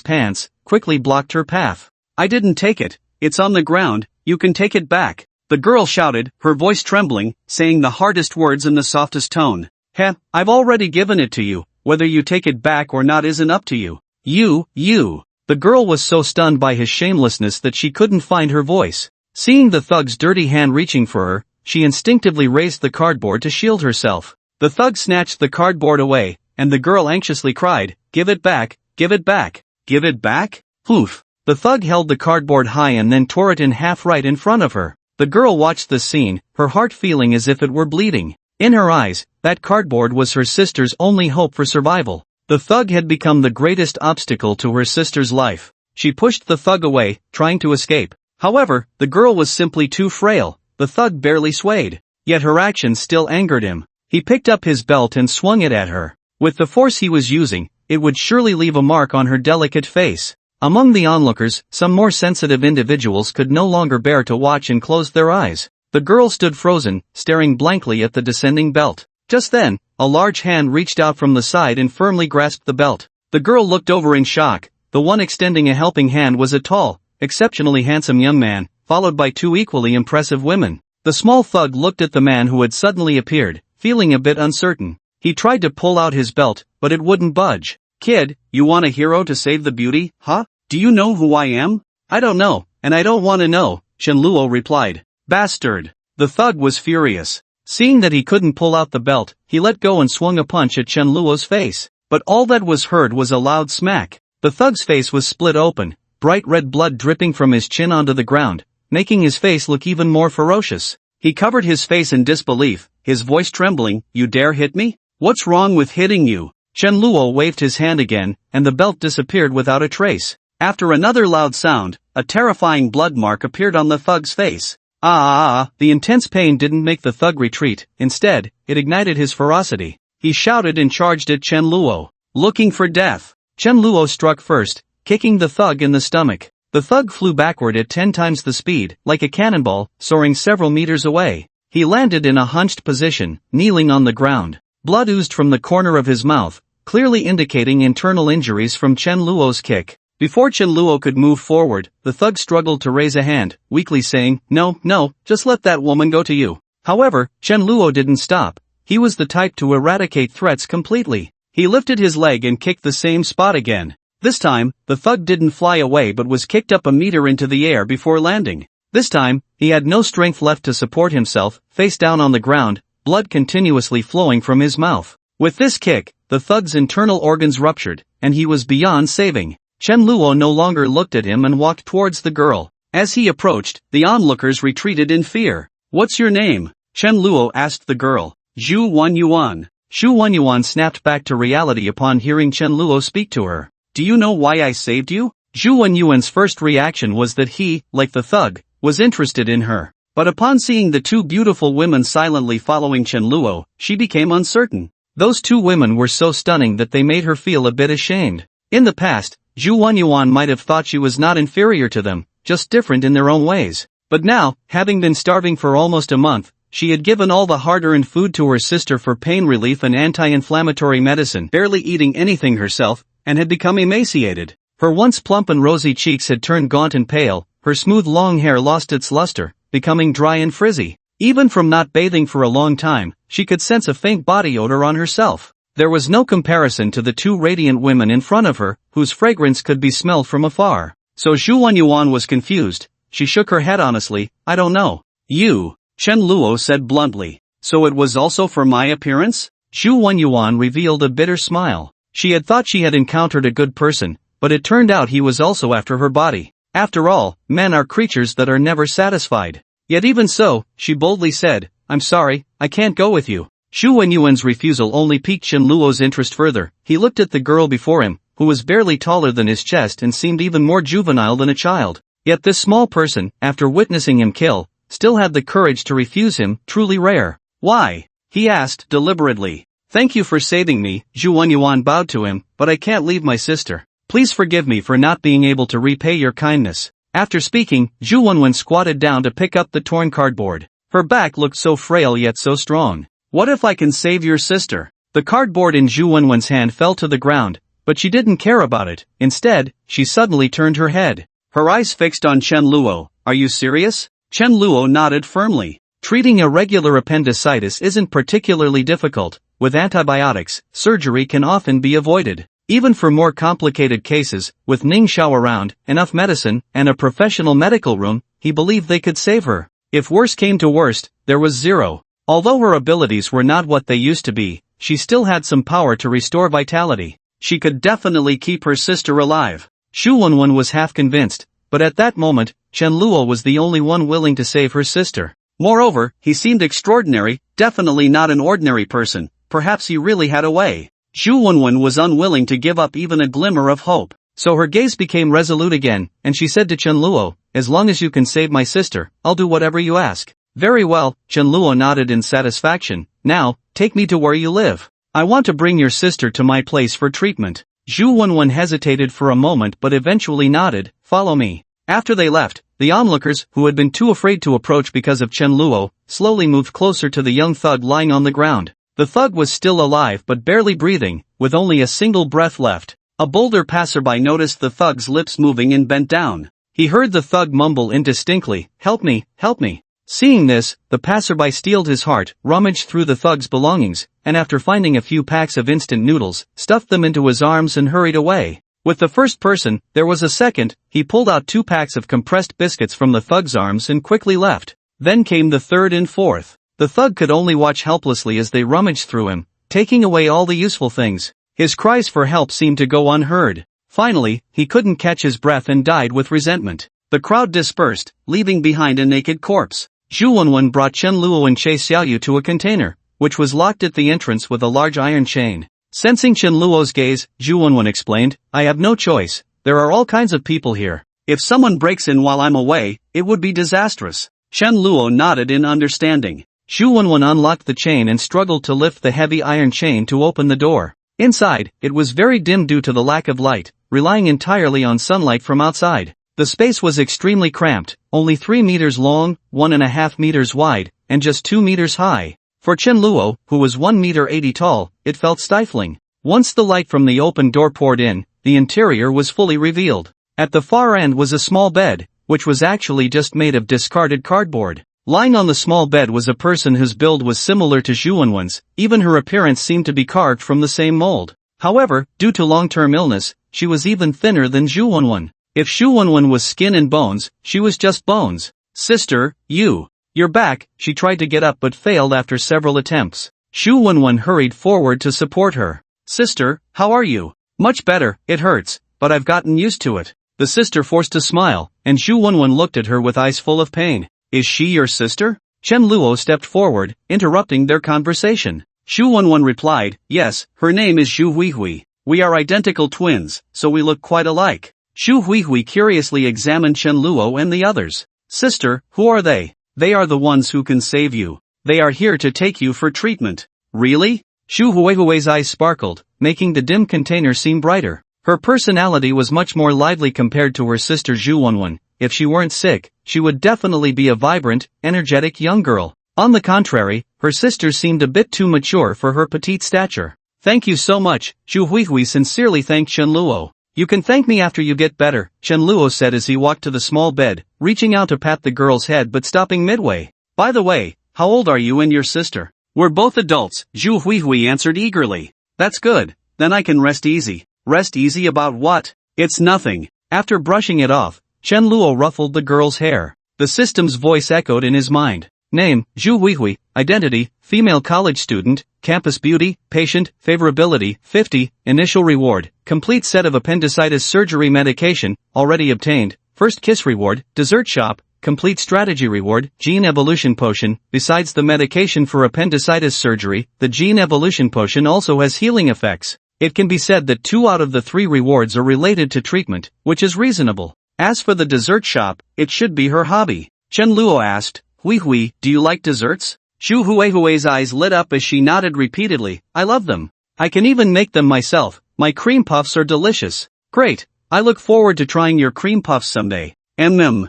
pants, quickly blocked her path. "I didn't take it. It's on the ground, you can take it back." The girl shouted, her voice trembling, saying the hardest words in the softest tone. "Heh, I've already given it to you. Whether you take it back or not isn't up to you. You. The girl was so stunned by his shamelessness that she couldn't find her voice. Seeing the thug's dirty hand reaching for her, she instinctively raised the cardboard to shield herself. The thug snatched the cardboard away, and the girl anxiously cried, "Give it back, give it back, give it back?" Poof. The thug held the cardboard high and then tore it in half right in front of her. The girl watched the scene, her heart feeling as if it were bleeding. In her eyes, that cardboard was her sister's only hope for survival. The thug had become the greatest obstacle to her sister's life. She pushed the thug away, trying to escape. However, the girl was simply too frail. the thug barely swayed. Yet her actions still angered him. He picked up his belt and swung it at her. With the force he was using, it would surely leave a mark on her delicate face. Among the onlookers, some more sensitive individuals could no longer bear to watch and closed their eyes. The girl stood frozen, staring blankly at the descending belt. Just then, a large hand reached out from the side and firmly grasped the belt. The girl looked over in shock. The one extending a helping hand was a tall, exceptionally handsome young man, followed by two equally impressive women. The small thug looked at the man who had suddenly appeared, feeling a bit uncertain. He tried to pull out his belt, but it wouldn't budge. "Kid, you want a hero to save the beauty, huh? Do you know who I am?" "I don't know, and I don't want to know," Shenluo replied. "Bastard." The thug was furious. Seeing that he couldn't pull out the belt, he let go and swung a punch at Shenluo's face. But all that was heard was a loud smack. The thug's face was split open, bright red blood dripping from his chin onto the ground, making his face look even more ferocious. He covered his face in disbelief, his voice trembling. "You dare hit me? What's wrong with hitting you?" Shenluo waved his hand again, and the belt disappeared without a trace. After another loud sound, a terrifying blood mark appeared on the thug's face. The intense pain didn't make the thug retreat, instead, it ignited his ferocity. He shouted and charged at Shenluo, looking for death. Shenluo struck first, kicking the thug in the stomach. The thug flew backward at 10 times the speed, like a cannonball, soaring several meters away. He landed in a hunched position, kneeling on the ground. Blood oozed from the corner of his mouth, clearly indicating internal injuries from Shenluo's kick. Before Shenluo could move forward, the thug struggled to raise a hand, weakly saying, No, just let that woman go to you." However, Shenluo didn't stop. He was the type to eradicate threats completely. He lifted his leg and kicked the same spot again. This time, the thug didn't fly away but was kicked up a meter into the air before landing. This time, he had no strength left to support himself, face down on the ground, blood continuously flowing from his mouth. With this kick, the thug's internal organs ruptured, and he was beyond saving. Shenluo no longer looked at him and walked towards the girl. As he approached, the onlookers retreated in fear. "What's your name?" Shenluo asked the girl. "Zhu Wenyuan." Zhu Wenyuan snapped back to reality upon hearing Shenluo speak to her. "Do you know why I saved you?" Zhu Wenyuan's first reaction was that he, like the thug, was interested in her. But upon seeing the two beautiful women silently following Shenluo, she became uncertain. Those two women were so stunning that they made her feel a bit ashamed. In the past, Zhu Wenyuan might have thought she was not inferior to them, just different in their own ways. But now, having been starving for almost a month, she had given all the hard-earned food to her sister for pain relief and anti-inflammatory medicine, barely eating anything herself, and had become emaciated. Her once plump and rosy cheeks had turned gaunt and pale, her smooth long hair lost its luster, becoming dry and frizzy. Even from not bathing for a long time, she could sense a faint body odor on herself. There was no comparison to the two radiant women in front of her, whose fragrance could be smelled from afar. So Zhu Wenyuan was confused. She shook her head honestly. "I don't know." "You," Shenluo said bluntly. "So it was also for my appearance?" Zhu Wenyuan revealed a bitter smile. She had thought she had encountered a good person, but it turned out he was also after her body. After all, men are creatures that are never satisfied. Yet even so, she boldly said, "I'm sorry, I can't go with you." Zhu Wenyuan's refusal only piqued Shenluo's interest further. He looked at the girl before him, who was barely taller than his chest and seemed even more juvenile than a child. Yet this small person, after witnessing him kill, still had the courage to refuse him, truly rare. "Why?" he asked deliberately. "Thank you for saving me," Zhu Wenyuan bowed to him, "but I can't leave my sister. Please forgive me for not being able to repay your kindness." After speaking, Zhu Wenyuan squatted down to pick up the torn cardboard. Her back looked so frail yet so strong. "What if I can save your sister?" The cardboard in Zhu Wenyuan's hand fell to the ground, but she didn't care about it. Instead, she suddenly turned her head. Her eyes fixed on Shenluo. "Are you serious?" Shenluo nodded firmly. Treating irregular appendicitis isn't particularly difficult. With antibiotics, surgery can often be avoided. Even for more complicated cases, with Ning Xiao around, enough medicine, and a professional medical room, he believed they could save her. If worse came to worst, there was zero. Although her abilities were not what they used to be, she still had some power to restore vitality. She could definitely keep her sister alive. Zhu Wenyuan was half convinced, but at that moment, Shenluo was the only one willing to save her sister. Moreover, he seemed extraordinary, definitely not an ordinary person. Perhaps he really had a way. Zhu Wenyuan was unwilling to give up even a glimmer of hope. So her gaze became resolute again, and she said to Shenluo, "As long as you can save my sister, I'll do whatever you ask." Very well, Chen Luo nodded in satisfaction. Now, take me to where you live. I want to bring your sister to my place for treatment. Zhu Wenwen hesitated for a moment but eventually nodded, follow me. After they left, the onlookers, who had been too afraid to approach because of Chen Luo, slowly moved closer to the young thug lying on the ground. The thug was still alive but barely breathing, with only a single breath left. A bolder passerby noticed the thug's lips moving and bent down. He heard the thug mumble indistinctly, help me, help me. Seeing this, the passerby steeled his heart, rummaged through the thug's belongings, and after finding a few packs of instant noodles, stuffed them into his arms and hurried away. With the first person, there was a second. He pulled out 2 packs of compressed biscuits from the thug's arms and quickly left. Then came the third and fourth. The thug could only watch helplessly as they rummaged through him, taking away all the useful things. His cries for help seemed to go unheard. Finally, he couldn't catch his breath and died with resentment. The crowd dispersed, leaving behind a naked corpse. Zhu Wenwen brought Chen Luo and Che Xiaoyu to a container, which was locked at the entrance with a large iron chain. Sensing Chen Luo's gaze, Zhu Wenwen explained, I have no choice. There are all kinds of people here. If someone breaks in while I'm away, it would be disastrous. Chen Luo nodded in understanding. Zhu Wenwen unlocked the chain and struggled to lift the heavy iron chain to open the door. Inside, it was very dim due to the lack of light, relying entirely on sunlight from outside. The space was extremely cramped, only 3 meters long, 1.5 meters wide, and just 2 meters high. For Chen Luo, who was 1 meter 80 tall, it felt stifling. Once the light from the open door poured in, the interior was fully revealed. At the far end was a small bed, which was actually just made of discarded cardboard. Lying on the small bed was a person whose build was similar to Zhu Wenwen's, even her appearance seemed to be carved from the same mold. However, due to long-term illness, she was even thinner than Zhu Wenwen. If Zhu Wenwen was skin and bones, she was just bones. Sister, you're back. She tried to get up but failed after several attempts. Zhu Wenwen hurried forward to support her. Sister, how are you? Much better, it hurts, but I've gotten used to it. The sister forced a smile, and Zhu Wenwen looked at her with eyes full of pain. Is she your sister? Chen Luo stepped forward, interrupting their conversation. Zhu Wenwen replied, yes, her name is Zhu Huihui. We are identical twins, so we look quite alike. Zhu Huihui curiously examined Chen Luo and the others. Sister, who are they? They are the ones who can save you. They are here to take you for treatment. Really? Zhu Huihui's eyes sparkled, making the dim container seem brighter. Her personality was much more lively compared to her sister Zhu Wenwen. If she weren't sick, she would definitely be a vibrant, energetic young girl. On the contrary, her sister seemed a bit too mature for her petite stature. Thank you so much, Zhu Huihui sincerely thanked Chen Luo. You can thank me after you get better, Chen Luo said as he walked to the small bed, reaching out to pat the girl's head but stopping midway. By the way, how old are you and your sister? We're both adults, Zhu Huihui answered eagerly. That's good, then I can rest easy. Rest easy about what? It's nothing. After brushing it off, Chen Luo ruffled the girl's hair. The system's voice echoed in his mind. Name, Zhu Huihui. Identity, female college student. Campus beauty, patient, favorability, 50. Initial reward, complete set of appendicitis surgery medication, already obtained. First kiss reward, dessert shop. Complete strategy reward, gene evolution potion. Besides the medication for appendicitis surgery, the gene evolution potion also has healing effects. It can be said that 2 out of the 3 rewards are related to treatment, which is reasonable. As for the dessert shop, it should be her hobby. Chen Luo asked, Huihui, do you like desserts? Zhu Huihui's eyes lit up as she nodded repeatedly. I love them. I can even make them myself. My cream puffs are delicious. Great. I look forward to trying your cream puffs someday. Zhu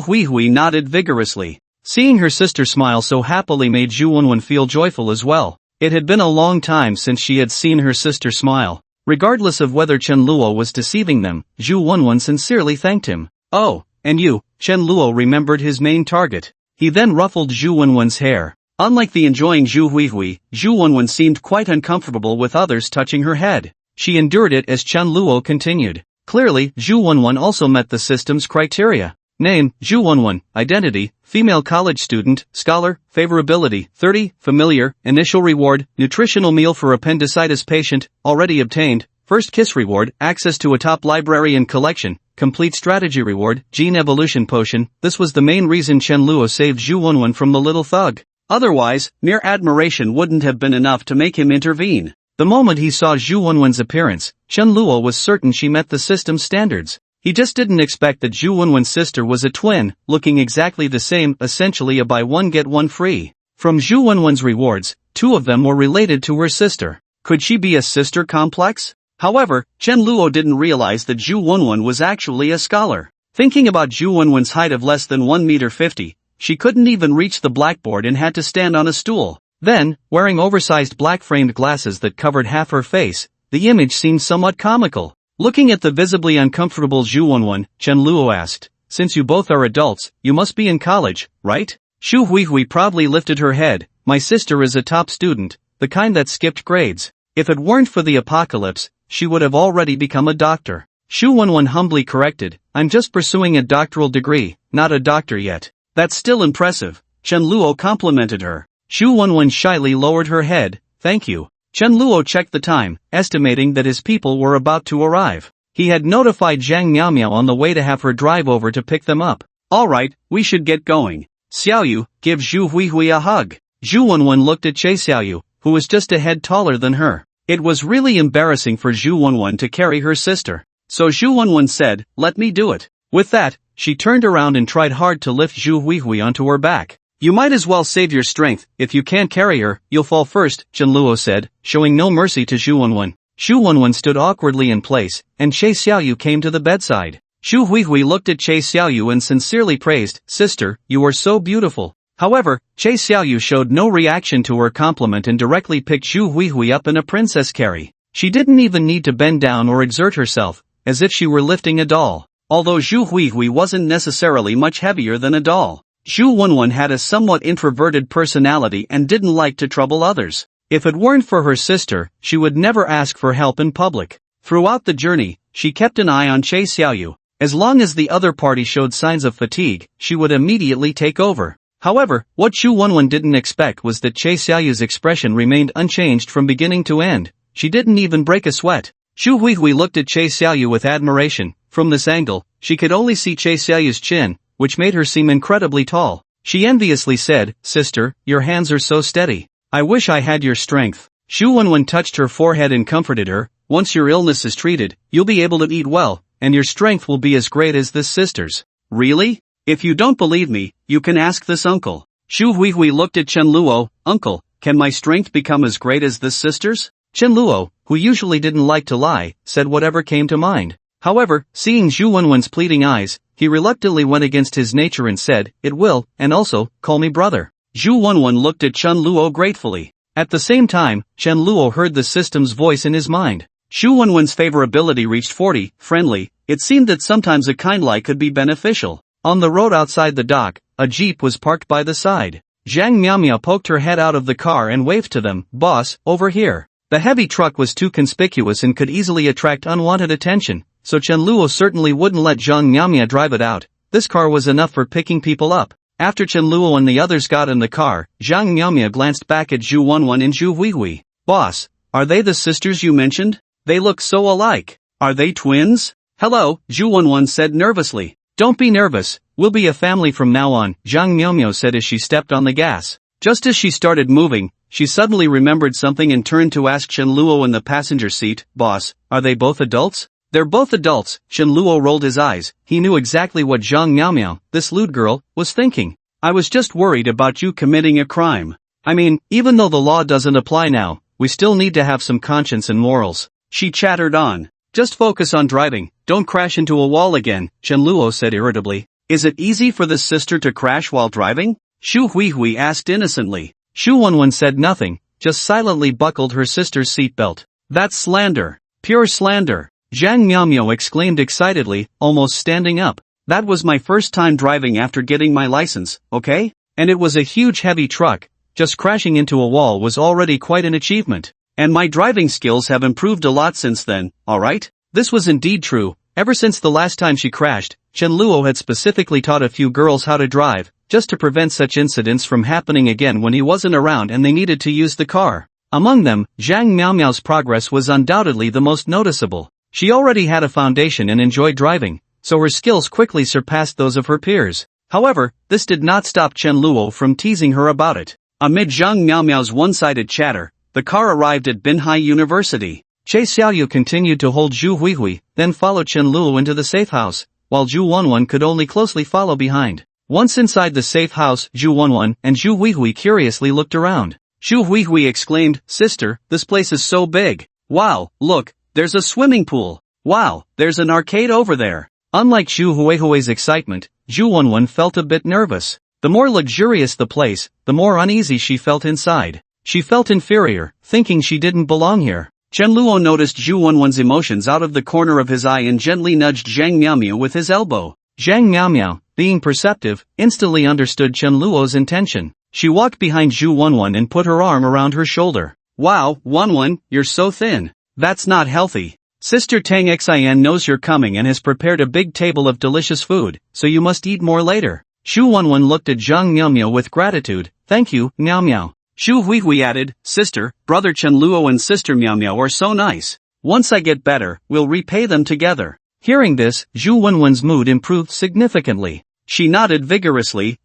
Huihui nodded vigorously. Seeing her sister smile so happily made Zhu Wenwen feel joyful as well. It had been a long time since she had seen her sister smile. Regardless of whether Chen Luo was deceiving them, Zhu Wenwen sincerely thanked him. Oh, and you, Chen Luo remembered his main target. He then ruffled Zhu Wenwen's hair. Unlike the enjoying Zhu Huihui, Zhu Wenwen seemed quite uncomfortable with others touching her head. She endured it as Chen Luo continued. Clearly, Zhu Wenwen also met the system's criteria. Name, Zhu Wenwen. Identity, female college student, scholar, favorability, 30, familiar, initial reward, nutritional meal for appendicitis patient, already obtained, first kiss reward, access to a top library and collection, complete strategy reward, gene evolution potion. This was the main reason Chen Luo saved Zhu Wenwen from the little thug. Otherwise, mere admiration wouldn't have been enough to make him intervene. The moment he saw Zhu Wenwen's appearance, Chen Luo was certain she met the system's standards. He just didn't expect that Zhu Wenwen's sister was a twin, looking exactly the same, essentially a buy one get one free. From Zhu Wenwen's rewards, 2 of them were related to her sister. Could she be a sister complex? However, Chen Luo didn't realize that Zhu Wenwen was actually a scholar. Thinking about Zhu Wenwen's height of less than 1.50 meters, she couldn't even reach the blackboard and had to stand on a stool. Then, wearing oversized black-framed glasses that covered half her face, the image seemed somewhat comical. Looking at the visibly uncomfortable Zhu Wenwen, Chen Luo asked, "Since you both are adults, you must be in college, right?" Xu Huihui proudly lifted her head. "My sister is a top student, the kind that skipped grades. If it weren't for the apocalypse, she would have already become a doctor." Xu Wenwen humbly corrected, "I'm just pursuing a doctoral degree, not a doctor yet." "That's still impressive," Chen Luo complimented her. Xu Wenwen shyly lowered her head. "Thank you." Chen Luo checked the time, estimating that his people were about to arrive. He had notified Zhang Miaomiao on the way to have her drive over to pick them up. "Alright, we should get going. Xiaoyu, give Zhu Huihui a hug." Zhu Wenwen looked at Che Xiaoyu, who was just a head taller than her. It was really embarrassing for Zhu Wenwen to carry her sister. So Zhu Wenwen said, "Let me do it." With that, she turned around and tried hard to lift Zhu Huihui onto her back. "You might as well save your strength. If you can't carry her, you'll fall first," Chen Luo said, showing no mercy to Zhu Wenwen. Zhu Wenwen stood awkwardly in place, and Che Xiaoyu came to the bedside. Zhu Huihui looked at Che Xiaoyu and sincerely praised, "Sister, you are so beautiful." However, Che Xiaoyu showed no reaction to her compliment and directly picked Zhu Huihui up in a princess carry. She didn't even need to bend down or exert herself, as if she were lifting a doll. Although Zhu Huihui wasn't necessarily much heavier than a doll, Zhu Wenwen had a somewhat introverted personality and didn't like to trouble others. If it weren't for her sister, she would never ask for help in public. Throughout the journey, she kept an eye on Che Xiaoyu. As long as the other party showed signs of fatigue, she would immediately take over. However, what Zhu Wenwen didn't expect was that Che Xiaoyu's expression remained unchanged from beginning to end. She didn't even break a sweat. Zhu Huihui looked at Che Xiaoyu with admiration. From this angle, she could only see Che Xiaoyu's chin, which made her seem incredibly tall. She enviously said, "Sister, your hands are so steady. I wish I had your strength." Zhu Wenwen touched her forehead and comforted her. "Once your illness is treated, you'll be able to eat well, and your strength will be as great as this sister's." "Really? If you don't believe me, you can ask this uncle." Zhu Huihui looked at Chen Luo. "Uncle, can my strength become as great as this sister's?" Chen Luo, who usually didn't like to lie, said whatever came to mind. However, seeing Zhu Wenwen's pleading eyes, he reluctantly went against his nature and said, "It will, and also, call me brother." Zhu Wenwen looked at Chen Luo gratefully. At the same time, Chen Luo heard the system's voice in his mind. Zhu Wenwen's favorability reached 40, friendly. It seemed that sometimes a kind lie could be beneficial. On the road outside the dock, a jeep was parked by the side. Zhang Miaomiao poked her head out of the car and waved to them, "Boss, over here." The heavy truck was too conspicuous and could easily attract unwanted attention, so Chen Luo certainly wouldn't let Zhang Miaomiao drive it out. This car was enough for picking people up. After Chen Luo and the others got in the car, Zhang Miaomiao glanced back at Zhu Wenwen and Zhu Huihui. "Boss, are they the sisters you mentioned? They look so alike. Are they twins?" "Hello," Zhu Wenwen said nervously. "Don't be nervous, we'll be a family from now on," Zhang Miaomiao said as she stepped on the gas. Just as she started moving, she suddenly remembered something and turned to ask Chen Luo in the passenger seat, "Boss, are they both adults?" "They're both adults." Chen Luo rolled his eyes. He knew exactly what Zhang Miaomiao, this lewd girl, was thinking. "I was just worried about you committing a crime. I mean, even though the law doesn't apply now, we still need to have some conscience and morals." She chattered on. "Just focus on driving, don't crash into a wall again," Chen Luo said irritably. "Is it easy for this sister to crash while driving?" Zhu Huihui asked innocently. Zhu Wenwen said nothing, just silently buckled her sister's seatbelt. "That's slander. Pure slander." Zhang Miaomiao exclaimed excitedly, almost standing up. "That was my first time driving after getting my license, okay? And it was a huge heavy truck. Just crashing into a wall was already quite an achievement. And my driving skills have improved a lot since then, alright?" This was indeed true. Ever since the last time she crashed, Chen Luo had specifically taught a few girls how to drive, just to prevent such incidents from happening again when he wasn't around and they needed to use the car. Among them, Zhang Miaomiao's progress was undoubtedly the most noticeable. She already had a foundation and enjoyed driving, so her skills quickly surpassed those of her peers. However, this did not stop Chen Luo from teasing her about it. Amid Zhang Miaomiao's one-sided chatter, the car arrived at Binhai University. Che Xiaoyu continued to hold Zhu Huihui, then followed Chen Luo into the safe house, while Zhu Wenwen could only closely follow behind. Once inside the safe house, Zhu Wenwen and Zhu Huihui curiously looked around. Zhu Huihui exclaimed, "Sister, this place is so big. Wow, look, there's a swimming pool. Wow, there's an arcade over there." Unlike Zhu Huihui's excitement, Zhu Wenwen felt a bit nervous. The more luxurious the place, the more uneasy she felt inside. She felt inferior, thinking she didn't belong here. Chen Luo noticed Zhu Wenwen's emotions out of the corner of his eye and gently nudged Zhang Miaomiao with his elbow. Zhang Miaomiao, being perceptive, instantly understood Chen Luo's intention. She walked behind Zhu Wenwen and put her arm around her shoulder. "Wow, Wenwen, you're so thin. That's not healthy. Sister Tang Xian knows you're coming and has prepared a big table of delicious food, so you must eat more later." Zhu Wenwen looked at Zhang Miaomiao with gratitude. "Thank you, Miaomiao." Zhu Huihui added, "Sister, brother Chen Luo and sister Miaomiao are so nice. Once I get better, we'll repay them together." Hearing this, Zhu Wenwen's mood improved significantly. She nodded vigorously,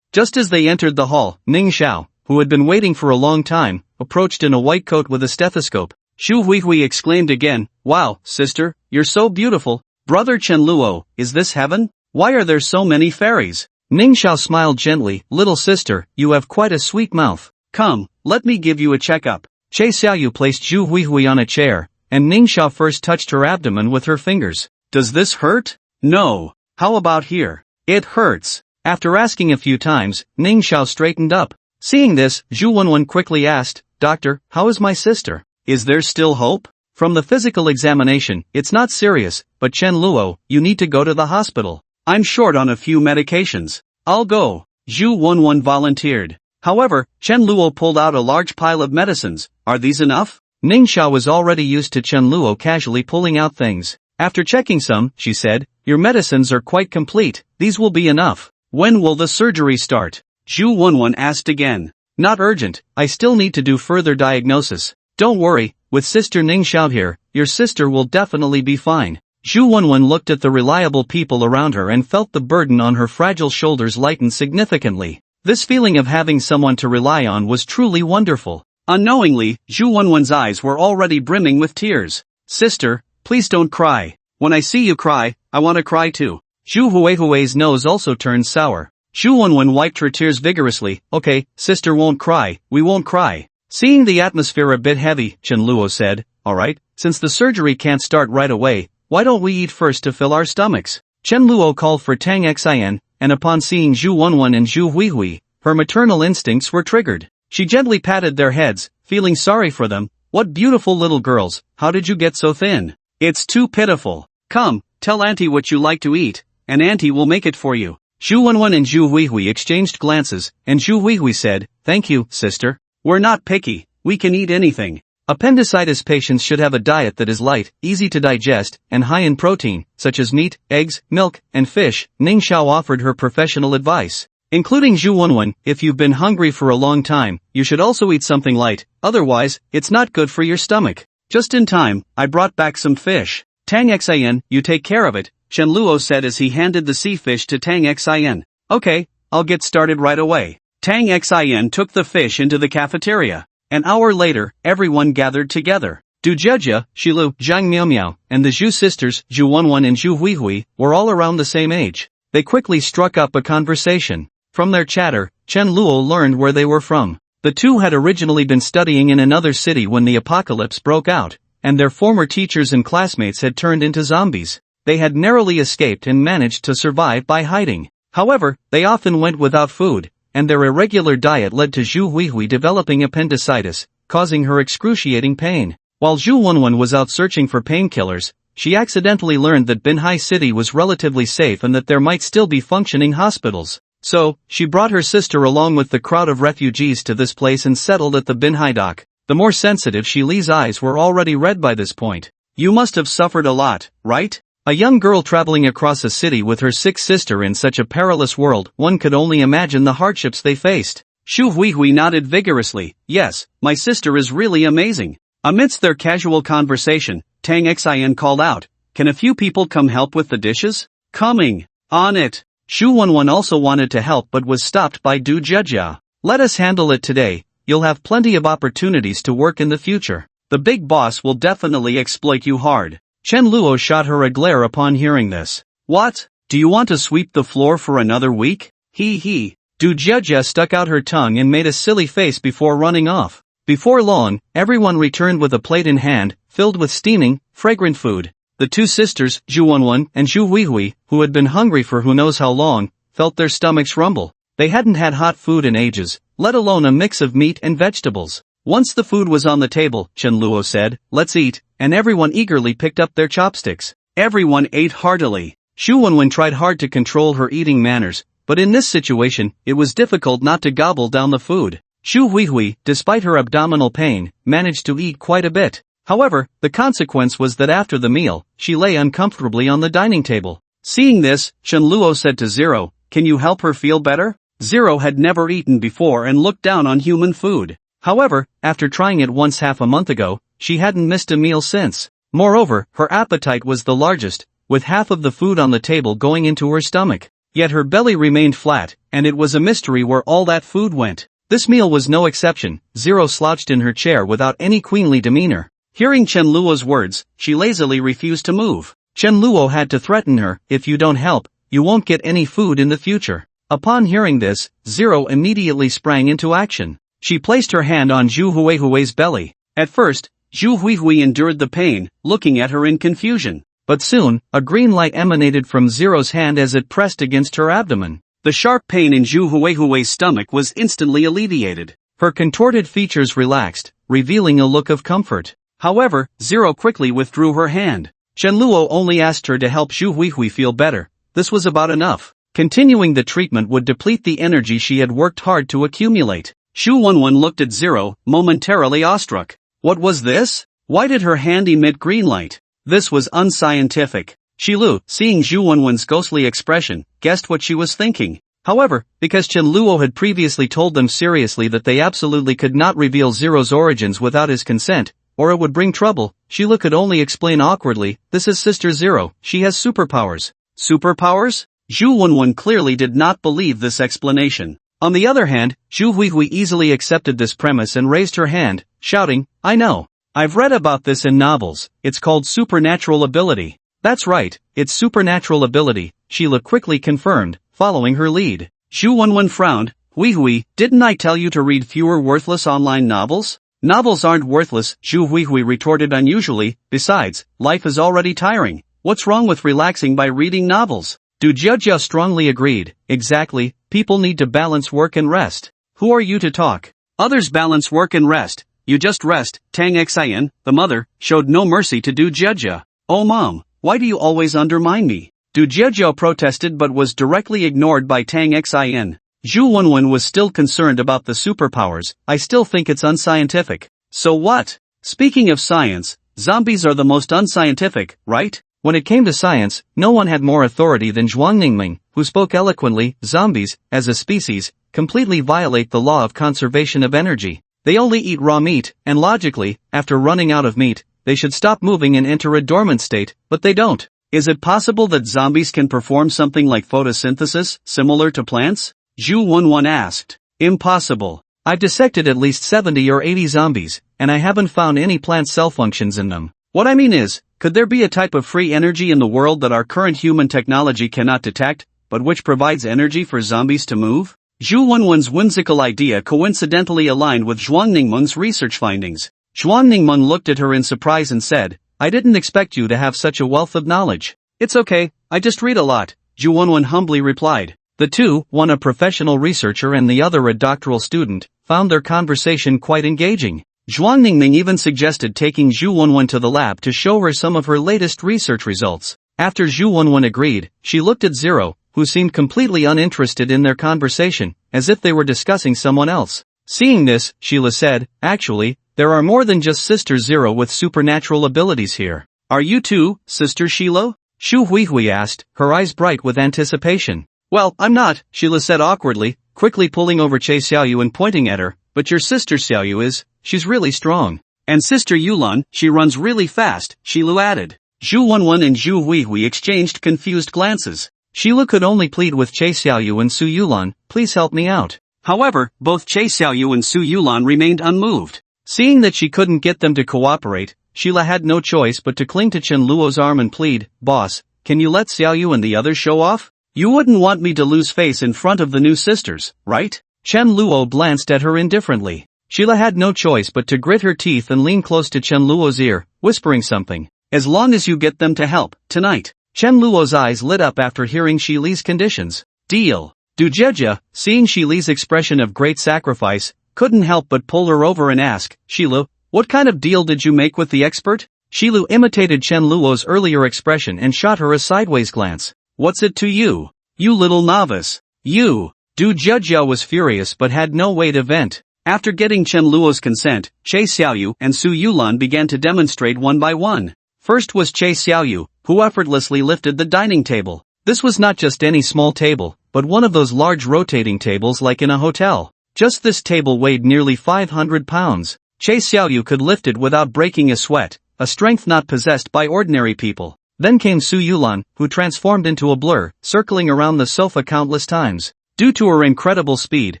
Just as they entered the hall, Ning Xiao, who had been waiting for a long time, approached in a white coat with a stethoscope. Zhu Huihui exclaimed again, "Wow, sister, you're so beautiful. Brother Chen Luo, is this heaven? Why are there so many fairies?" Ning Xiao smiled gently, "Little sister, you have quite a sweet mouth. Come, let me give you a checkup." Che Xiaoyu placed Zhu Huihui on a chair, and Ning Xiao first touched her abdomen with her fingers. "Does this hurt?" "No. How about here?" "It hurts." After asking a few times, Ning Xiao straightened up. Seeing this, Zhu Wenwen quickly asked, "Doctor, how is my sister? Is there still hope?" "From the physical examination, it's not serious, but Chen Luo, you need to go to the hospital. I'm short on a few medications." "I'll go," Zhu Wenwen volunteered. However, Chen Luo pulled out a large pile of medicines. "Are these enough?" Ning Xiao was already used to Chen Luo casually pulling out things. After checking some, she said, "Your medicines are quite complete, these will be enough. When will the surgery start?" Zhu Wenwen asked again. "Not urgent, I still need to do further diagnosis. Don't worry, with Sister Ning Xiao here, your sister will definitely be fine." Zhu Wenwen looked at the reliable people around her and felt the burden on her fragile shoulders lighten significantly. This feeling of having someone to rely on was truly wonderful. Unknowingly, Zhu Wenwen's eyes were already brimming with tears. "Sister, please don't cry. When I see you cry, I want to cry too." Zhu Huihui's nose also turned sour. Zhu Wenwen wiped her tears vigorously. "Okay, sister won't cry, we won't cry." Seeing the atmosphere a bit heavy, Chen Luo said, "Alright, since the surgery can't start right away, why don't we eat first to fill our stomachs?" Chen Luo called for Tang Xian, and upon seeing Zhu Wenwen and Zhu Huihui, her maternal instincts were triggered. She gently patted their heads, feeling sorry for them. "What beautiful little girls, how did you get so thin? It's too pitiful. Come, tell Auntie what you like to eat, and Auntie will make it for you." Zhu Wenwen and Zhu Huihui exchanged glances, and Zhu Huihui said, "Thank you, sister. We're not picky, we can eat anything." Appendicitis patients should have a diet that is light, easy to digest, and high in protein, such as meat, eggs, milk, and fish. Ning Xiao offered her professional advice. Including Zhu Wenwen, if you've been hungry for a long time, you should also eat something light, otherwise, it's not good for your stomach. Just in time, I brought back some fish. Tang Xian, you take care of it, Chen Luo said as he handed the sea fish to Tang Xian. "Okay, I'll get started right away." Tang Xian took the fish into the cafeteria. An hour later, everyone gathered together. Du Jejia, Shilu, Zhang Miaomiao, and the Zhu sisters, Zhu Wenwen and Zhu Huihui, were all around the same age. They quickly struck up a conversation. From their chatter, Chen Luo learned where they were from. The two had originally been studying in another city when the apocalypse broke out, and their former teachers and classmates had turned into zombies. They had narrowly escaped and managed to survive by hiding. However, they often went without food, and their irregular diet led to Zhu Huihui developing appendicitis, causing her excruciating pain. While Zhu Wenwen was out searching for painkillers, she accidentally learned that Binhai City was relatively safe and that there might still be functioning hospitals. So, she brought her sister along with the crowd of refugees to this place and settled at the Binhai dock. The more sensitive Shili's eyes were already red by this point. "You must have suffered a lot, right?" A young girl traveling across a city with her sick sister in such a perilous world, one could only imagine the hardships they faced. Zhu Huihui nodded vigorously. "Yes, my sister is really amazing." Amidst their casual conversation, Tang Xian called out, "Can a few people come help with the dishes?" "Coming. On it." Zhu Wenwen also wanted to help but was stopped by Du Jejia. "Let us handle it today, you'll have plenty of opportunities to work in the future." The big boss will definitely exploit you hard. Chen Luo shot her a glare upon hearing this. What? Do you want to sweep the floor for another week? Hee hee. Du Jia stuck out her tongue and made a silly face before running off. Before long, everyone returned with a plate in hand, filled with steaming, fragrant food. The two sisters, Zhu Wenwen and Zhu Huihui, who had been hungry for who knows how long, felt their stomachs rumble. They hadn't had hot food in ages, let alone a mix of meat and vegetables. Once the food was on the table, Chen Luo said, "Let's eat," and everyone eagerly picked up their chopsticks. Everyone ate heartily. Zhu Wenwen tried hard to control her eating manners, but in this situation, it was difficult not to gobble down the food. Zhu Huihui, despite her abdominal pain, managed to eat quite a bit. However, the consequence was that after the meal, she lay uncomfortably on the dining table. Seeing this, Chen Luo said to Zero, "Can you help her feel better?" Zero had never eaten before and looked down on human food. However, after trying it once half a month ago, she hadn't missed a meal since. Moreover, her appetite was the largest, with half of the food on the table going into her stomach. Yet her belly remained flat, and it was a mystery where all that food went. This meal was no exception. Zero slouched in her chair without any queenly demeanor. Hearing Chen Luo's words, she lazily refused to move. Chen Luo had to threaten her, "If you don't help, you won't get any food in the future." Upon hearing this, Zero immediately sprang into action. She placed her hand on Zhu Huihui's belly. At first, Zhu Huihui endured the pain, looking at her in confusion. But soon, a green light emanated from Zero's hand as it pressed against her abdomen. The sharp pain in Zhu Huihui's stomach was instantly alleviated. Her contorted features relaxed, revealing a look of comfort. However, Zero quickly withdrew her hand. Chen Luo only asked her to help Zhu Huihui feel better. This was about enough. Continuing the treatment would deplete the energy she had worked hard to accumulate. Zhu Wenwen looked at Zero, momentarily awestruck. What was this? Why did her hand emit green light? This was unscientific. Shilu, seeing Zhu Wenwen's ghostly expression, guessed what she was thinking. However, because Chen Luo had previously told them seriously that they absolutely could not reveal Zero's origins without his consent, or it would bring trouble, Shilu could only explain awkwardly, "This is Sister Zero, she has superpowers." Superpowers? Zhu Wenwen clearly did not believe this explanation. On the other hand, Zhu Huihui easily accepted this premise and raised her hand, shouting, "I know. I've read about this in novels. It's called supernatural ability." "That's right, it's supernatural ability," Sheila quickly confirmed, following her lead. Zhu Wenwen frowned. "Huihui, didn't I tell you to read fewer worthless online novels?" "Novels aren't worthless," Zhu Huihui retorted unusually. "Besides, life is already tiring. What's wrong with relaxing by reading novels?" Du Jia strongly agreed. "Exactly, people need to balance work and rest." "Who are you to talk? Others balance work and rest. You just rest." Tang Xian, the mother, showed no mercy to Du Jia. "Oh mom, why do you always undermine me?" Du Jia protested but was directly ignored by Tang Xian. Zhu Wenwen was still concerned about the superpowers. "I still think it's unscientific." "So what? Speaking of science, zombies are the most unscientific, right?" When it came to science, no one had more authority than Zhuang Ningming, who spoke eloquently. "Zombies, as a species, completely violate the law of conservation of energy. They only eat raw meat, and logically, after running out of meat, they should stop moving and enter a dormant state, but they don't. Is it possible that zombies can perform something like photosynthesis, similar to plants?" Zhu Wenwen asked. "Impossible. I've dissected at least 70 or 80 zombies, and I haven't found any plant cell functions in them. What I mean is, could there be a type of free energy in the world that our current human technology cannot detect, but which provides energy for zombies to move?" Zhu Wenwen's whimsical idea coincidentally aligned with Zhuang Ningmeng's research findings. Zhuang Ningmeng looked at her in surprise and said, "I didn't expect you to have such a wealth of knowledge." "It's okay, I just read a lot," Zhu Wenwen humbly replied. The two, one a professional researcher and the other a doctoral student, found their conversation quite engaging. Zhuang Ningming even suggested taking Zhu Wenwen to the lab to show her some of her latest research results. After Zhu Wenwen agreed, she looked at Zero, who seemed completely uninterested in their conversation, as if they were discussing someone else. Seeing this, Sheila said, "Actually, there are more than just Sister Zero with supernatural abilities here. Are you too, Sister Sheila?" Zhu Huihui asked, her eyes bright with anticipation. "Well, I'm not," Sheila said awkwardly, quickly pulling over Che Xiaoyu and pointing at her, "but your sister Xiaoyu is. She's really strong. And Sister Yulan, she runs really fast," Shilu added. Zhu Wenwen and Zhu Huihui exchanged confused glances. Sheila could only plead with Che Xiaoyu and Su Yulan, "Please help me out." However, both Che Xiaoyu and Su Yulan remained unmoved. Seeing that she couldn't get them to cooperate, Sheila had no choice but to cling to Chen Luo's arm and plead, "Boss, can you let Xiaoyu and the others show off? You wouldn't want me to lose face in front of the new sisters, right?" Chen Luo glanced at her indifferently. Sheila had no choice but to grit her teeth and lean close to Chen Luo's ear, whispering something. "As long as you get them to help, tonight." Chen Luo's eyes lit up after hearing Shili's conditions. "Deal." Du Jieja, seeing Shili's expression of great sacrifice, couldn't help but pull her over and ask, "Shilu, what kind of deal did you make with the expert?" Shilu imitated Chen Luo's earlier expression and shot her a sideways glance. "What's it to you? You little novice. You." Du Jieja was furious but had no way to vent. After getting Chen Luo's consent, Che Xiaoyu and Su Yulan began to demonstrate one by one. First was Che Xiaoyu, who effortlessly lifted the dining table. This was not just any small table, but one of those large rotating tables like in a hotel. Just this table weighed nearly 500 pounds. Che Xiaoyu could lift it without breaking a sweat, a strength not possessed by ordinary people. Then came Su Yulan, who transformed into a blur, circling around the sofa countless times. Due to her incredible speed,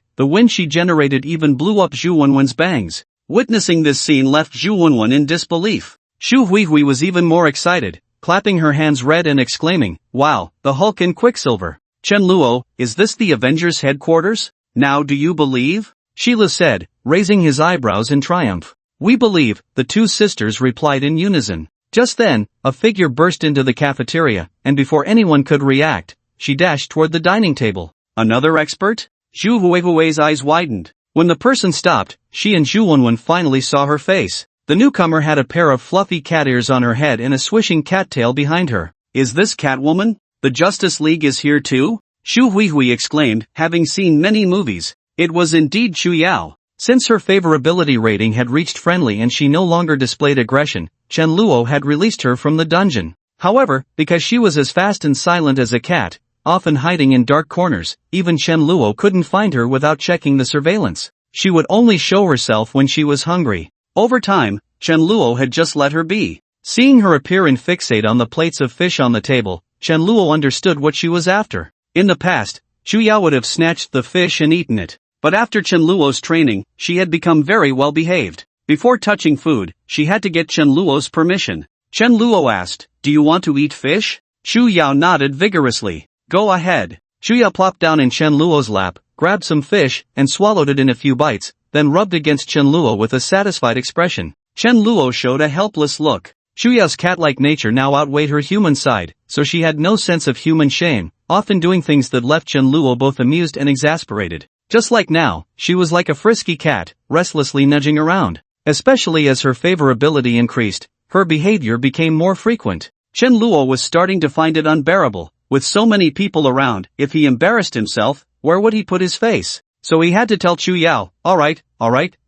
the wind she generated even blew up Zhu Wenwen's bangs. Witnessing this scene left Zhu Wenwen in disbelief. Xu Huihui was even more excited, clapping her hands red and exclaiming, "Wow, the Hulk in Quicksilver! Chen Luo, is this the Avengers headquarters? Now do you believe?" Sheila said, raising his eyebrows in triumph. "We believe," the two sisters replied in unison. Just then, a figure burst into the cafeteria, and before anyone could react, she dashed toward the dining table. "Another expert?" Zhu Huihui's eyes widened. When the person stopped, she and Zhu Wenwen finally saw her face. The newcomer had a pair of fluffy cat ears on her head and a swishing cat tail behind her. "Is this Catwoman? The Justice League is here too?" Xu Huihui exclaimed, having seen many movies. It was indeed Xu Yao. Since her favorability rating had reached friendly and she no longer displayed aggression, Chen Luo had released her from the dungeon. However, because she was as fast and silent as a cat, often hiding in dark corners, even Chen Luo couldn't find her without checking the surveillance. She would only show herself when she was hungry. Over time, Chen Luo had just let her be. Seeing her appear and fixate on the plates of fish on the table, Chen Luo understood what she was after. In the past, Xu Yao would have snatched the fish and eaten it. But after Chen Luo's training, she had become very well behaved. Before touching food, she had to get Chen Luo's permission. Chen Luo asked, "Do you want to eat fish?" Xu Yao nodded vigorously. "Go ahead." Xu Yao plopped down in Chen Luo's lap, grabbed some fish, and swallowed it in a few bites, then rubbed against Chen Luo with a satisfied expression. Chen Luo showed a helpless look. Xu Yao's cat-like nature now outweighed her human side, so she had no sense of human shame, often doing things that left Chen Luo both amused and exasperated. Just like now, she was like a frisky cat, restlessly nudging around. Especially as her favorability increased, her behavior became more frequent. Chen Luo was starting to find it unbearable. With so many people around, if he embarrassed himself, where would he put his face? So he had to tell Xu Yao, alright,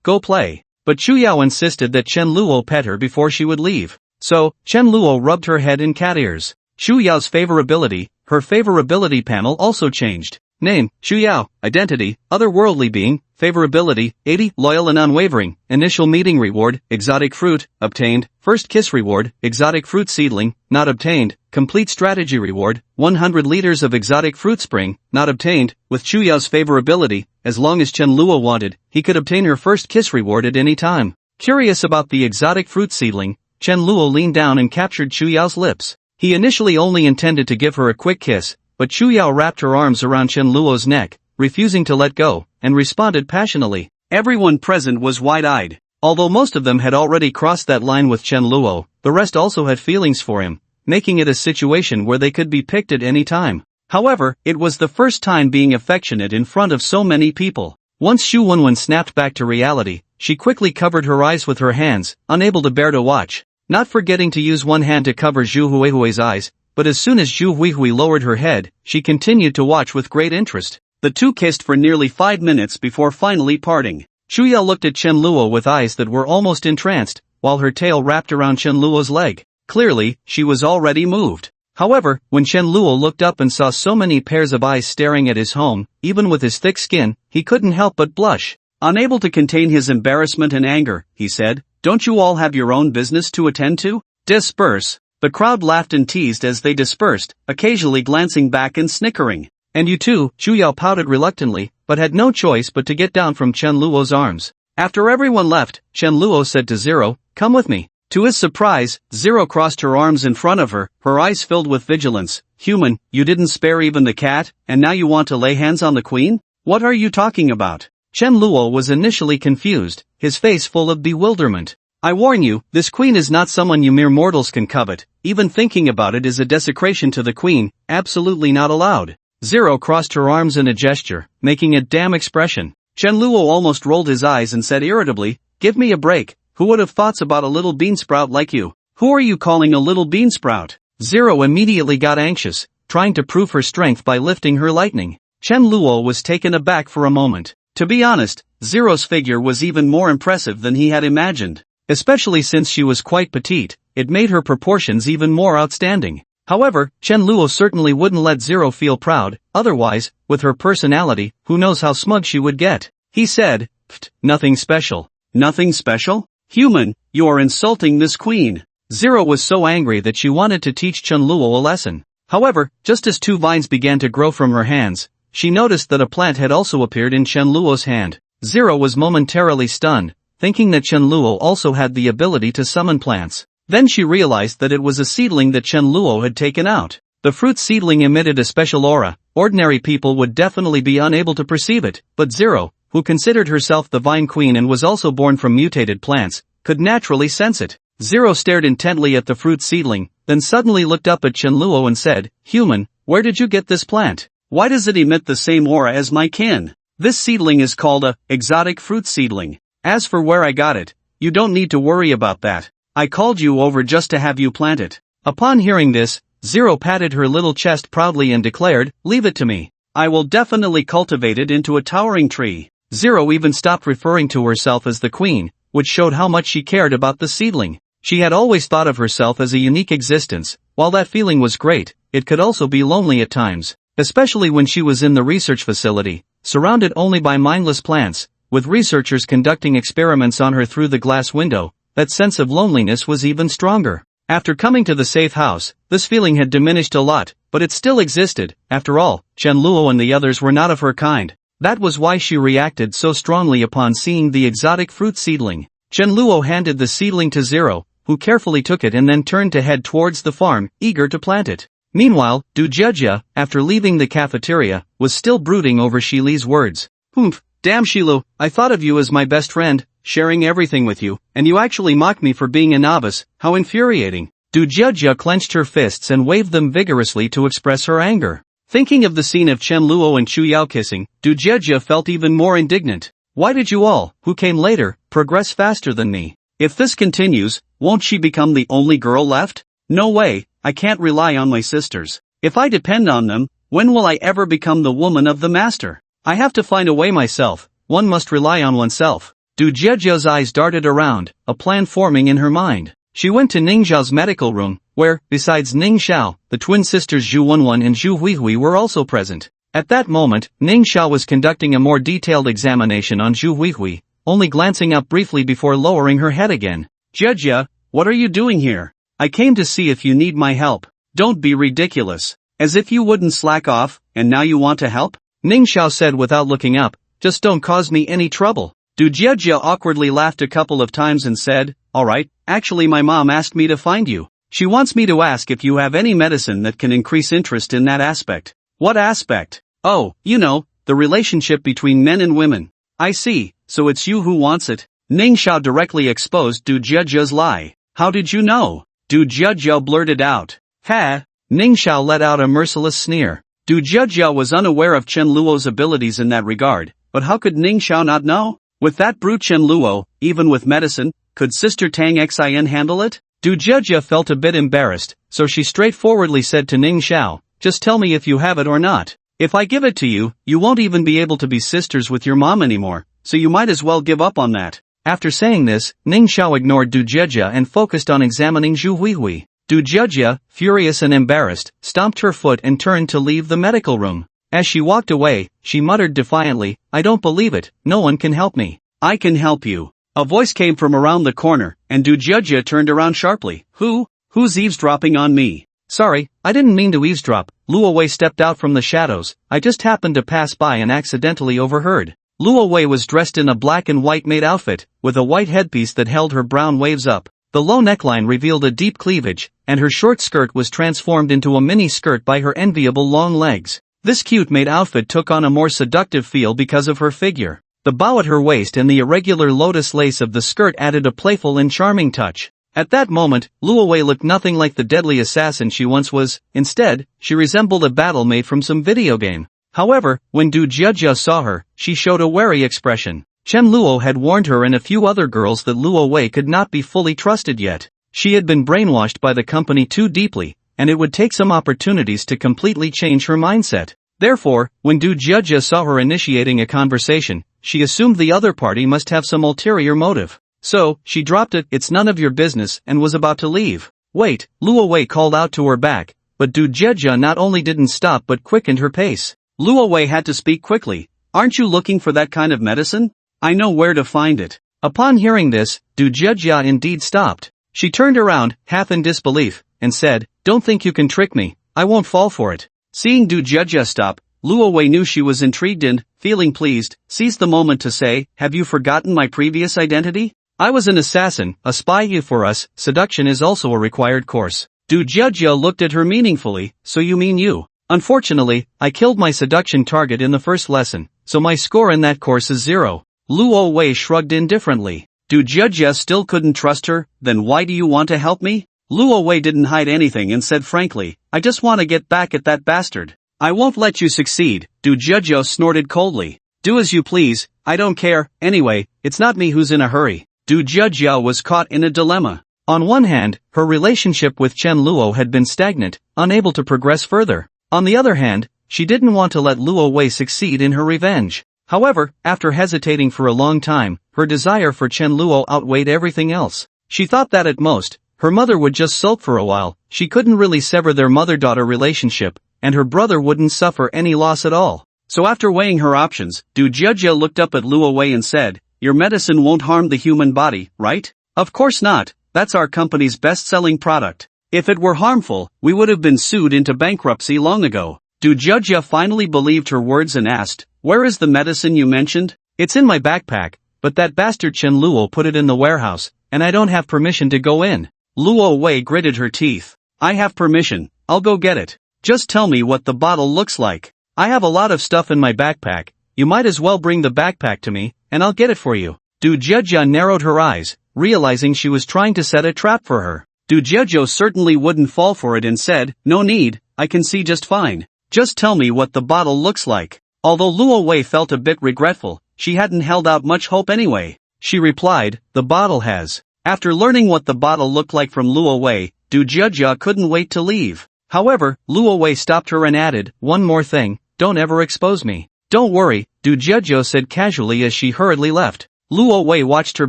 go play. But Xu Yao insisted that Chen Luo pet her before she would leave. So, Chen Luo rubbed her head in cat ears. Xu Yao's favorability, her favorability panel also changed. Name, Xu Yao. Identity, otherworldly being. Favorability, 80, loyal and unwavering. Initial meeting reward, exotic fruit, obtained. First kiss reward, exotic fruit seedling, not obtained. Complete strategy reward, 100 liters of exotic fruit spring, not obtained. With Xu Yao's favorability, as long as Chen Luo wanted, he could obtain her first kiss reward at any time. Curious about the exotic fruit seedling, Chen Luo leaned down and captured Xu Yao's lips. He initially only intended to give her a quick kiss, but Xu Yao wrapped her arms around Chen Luo's neck, refusing to let go, and responded passionately. Everyone present was wide-eyed. Although most of them had already crossed that line with Chen Luo, the rest also had feelings for him, making it a situation where they could be picked at any time. However, it was the first time being affectionate in front of so many people. Once Xu Wenwen snapped back to reality, she quickly covered her eyes with her hands, unable to bear to watch. Not forgetting to use one hand to cover Zhu Huihui's eyes, but as soon as Zhu Huihui lowered her head, she continued to watch with great interest. The two kissed for nearly 5 minutes before finally parting. Xu Yao looked at Chen Luo with eyes that were almost entranced, while her tail wrapped around Chen Luo's leg. Clearly, she was already moved. However, when Chen Luo looked up and saw so many pairs of eyes staring at his home, even with his thick skin, he couldn't help but blush. Unable to contain his embarrassment and anger, he said, "Don't you all have your own business to attend to? Disperse." The crowd laughed and teased as they dispersed, occasionally glancing back and snickering. "And you too," Xu Yao pouted reluctantly, but had no choice but to get down from Chen Luo's arms. After everyone left, Chen Luo said to Zero, "Come with me." To his surprise, Zero crossed her arms in front of her eyes filled with vigilance. "Human, you didn't spare even the cat, and now you want to lay hands on the queen? What are you talking about?" Chen Luo was initially confused, his face full of bewilderment. "I warn you, this queen is not someone you mere mortals can covet. Even thinking about it is a desecration to the queen, absolutely not allowed." Zero crossed her arms in a gesture, making a damn expression. Chen Luo almost rolled his eyes and said irritably, "Give me a break. Who would have thoughts about a little beansprout like you? Who are you calling a little beansprout?" Zero immediately got anxious, trying to prove her strength by lifting her lightning. Chen Luo was taken aback for a moment. To be honest, Zero's figure was even more impressive than he had imagined. Especially since she was quite petite, it made her proportions even more outstanding. However, Chen Luo certainly wouldn't let Zero feel proud, otherwise, with her personality, who knows how smug she would get. He said, "Pfft, nothing special." "Nothing special? Human, you are insulting this queen." Zero was so angry that she wanted to teach Chen Luo a lesson. However, just as two vines began to grow from her hands, she noticed that a plant had also appeared in Chen Luo's hand. Zero was momentarily stunned, thinking that Chen Luo also had the ability to summon plants. Then she realized that it was a seedling that Chen Luo had taken out. The fruit seedling emitted a special aura. Ordinary people would definitely be unable to perceive it, but Zero, who considered herself the vine queen and was also born from mutated plants, could naturally sense it. Zero stared intently at the fruit seedling, then suddenly looked up at Chen Luo and said, "Human, where did you get this plant? Why does it emit the same aura as my kin? This seedling is called a exotic fruit seedling. As for where I got it, you don't need to worry about that. I called you over just to have you plant it." Upon hearing this, Zero patted her little chest proudly and declared, "Leave it to me. I will definitely cultivate it into a towering tree." Zero even stopped referring to herself as the queen, which showed how much she cared about the seedling. She had always thought of herself as a unique existence. While that feeling was great, it could also be lonely at times, especially when she was in the research facility, surrounded only by mindless plants, with researchers conducting experiments on her through the glass window. That sense of loneliness was even stronger. After coming to the safe house, this feeling had diminished a lot, but it still existed. After all, Chen Luo and the others were not of her kind. That was why she reacted so strongly upon seeing the exotic fruit seedling. Chen Luo handed the seedling to Zero, who carefully took it and then turned to head towards the farm, eager to plant it. Meanwhile, Du Jejia, after leaving the cafeteria, was still brooding over Shi Li's words. "Humph, damn Shilu, I thought of you as my best friend, sharing everything with you, and you actually mocked me for being a novice. How infuriating." Du Jejia clenched her fists and waved them vigorously to express her anger. Thinking of the scene of Chen Luo and Chu Yao kissing, Du Jejia felt even more indignant. Why did you all, who came later, progress faster than me? If this continues, won't she become the only girl left? No way, I can't rely on my sisters. If I depend on them, when will I ever become the woman of the master? I have to find a way myself. One must rely on oneself. Du Jejia's eyes darted around, a plan forming in her mind. She went to Ning Xiao's medical room, where, besides Ning Xiao, the twin sisters Zhu Wenwen and Zhu Huihui were also present. At that moment, Ning Xiao was conducting a more detailed examination on Zhu Huihui, only glancing up briefly before lowering her head again. "Jejia, what are you doing here? I came to see if you need my help." "Don't be ridiculous. As if you wouldn't slack off, and now you want to help?" Ning Xiao said without looking up. "Just don't cause me any trouble." Du Jejia awkwardly laughed a couple of times and said, "Alright, actually my mom asked me to find you. She wants me to ask if you have any medicine that can increase interest in that aspect." "What aspect?" "Oh, you know, the relationship between men and women." "I see, so it's you who wants it." Ning Xiao directly exposed Du Jejia's lie. "How did you know?" Du Jejia blurted out. "Ha!" Ning Xiao let out a merciless sneer. Du Jejia was unaware of Chen Luo's abilities in that regard, but how could Ning Xiao not know? With that brute Chen Luo, even with medicine, could Sister Tang Xin handle it? Du Jejia felt a bit embarrassed, so she straightforwardly said to Ning Xiao, "Just tell me if you have it or not. If I give it to you, you won't even be able to be sisters with your mom anymore, so you might as well give up on that." After saying this, Ning Xiao ignored Du Jejia and focused on examining Zhu Huihui. Du Jejia, furious and embarrassed, stomped her foot and turned to leave the medical room. As she walked away, she muttered defiantly, "I don't believe it, no one can help me." "I can help you." A voice came from around the corner, and Du Jejia turned around sharply. Who's eavesdropping on me?" "Sorry, I didn't mean to eavesdrop." Luo Wei stepped out from the shadows. "I just happened to pass by and accidentally overheard." Luo Wei was dressed in a black and white maid outfit, with a white headpiece that held her brown waves up. The low neckline revealed a deep cleavage, and her short skirt was transformed into a mini skirt by her enviable long legs. This cute maid outfit took on a more seductive feel because of her figure. The bow at her waist and the irregular lotus lace of the skirt added a playful and charming touch. At that moment, Luo Wei looked nothing like the deadly assassin she once was. Instead, she resembled a battle mate from some video game. However, when Du Jiejia saw her, she showed a wary expression. Chen Luo had warned her and a few other girls that Luo Wei could not be fully trusted yet. She had been brainwashed by the company too deeply, and it would take some opportunities to completely change her mindset. Therefore, when Du Jiejia saw her initiating a conversation, she assumed the other party must have some ulterior motive. So, she dropped "it's none of your business" and was about to leave. "Wait," Luo Wei called out to her back, but Du Jiejia not only didn't stop but quickened her pace. Luo Wei had to speak quickly. "Aren't you looking for that kind of medicine? I know where to find it." Upon hearing this, Du Jiejia indeed stopped. She turned around, half in disbelief, and said, "Don't think you can trick me, I won't fall for it." Seeing Du Jiejia stop, Luo Wei knew she was intrigued and, feeling pleased, seized the moment to say, "Have you forgotten my previous identity? I was an assassin, a spy. For us, seduction is also a required course." Du Jiejia looked at her meaningfully. "So you mean you?" "Unfortunately, I killed my seduction target in the first lesson, so my score in that course is 0. Luo Wei shrugged indifferently. Du Jiejia still couldn't trust her. "Then why do you want to help me?" Luo Wei didn't hide anything and said frankly, "I just want to get back at that bastard." "I won't let you succeed," Du Jiejia snorted coldly. "Do as you please, I don't care. Anyway, it's not me who's in a hurry." Du Jiejia was caught in a dilemma. On one hand, her relationship with Chen Luo had been stagnant, unable to progress further. On the other hand, she didn't want to let Luo Wei succeed in her revenge. However, after hesitating for a long time, her desire for Chen Luo outweighed everything else. She thought that at most, her mother would just sulk for a while. She couldn't really sever their mother-daughter relationship, and her brother wouldn't suffer any loss at all. So after weighing her options, Du Jiejia looked up at Luo Wei and said, "Your medicine won't harm the human body, right?" "Of course not, that's our company's best-selling product. If it were harmful, we would have been sued into bankruptcy long ago." Du Jiejia finally believed her words and asked, "Where is the medicine you mentioned?" "It's in my backpack, but that bastard Chen Luo put it in the warehouse, and I don't have permission to go in." Luo Wei gritted her teeth. "I have permission, I'll go get it. Just tell me what the bottle looks like." "I have a lot of stuff in my backpack, you might as well bring the backpack to me, and I'll get it for you." Du Jiejia narrowed her eyes, realizing she was trying to set a trap for her. Du Jiejia certainly wouldn't fall for it and said, "No need, I can see just fine. Just tell me what the bottle looks like." Although Luo Wei felt a bit regretful, she hadn't held out much hope anyway. She replied, "The bottle has." After learning what the bottle looked like from Luo Wei, Du Jiejia couldn't wait to leave. However, Luo Wei stopped her and added, "One more thing, don't ever expose me." "Don't worry," Du Jiejia said casually as she hurriedly left. Luo Wei watched her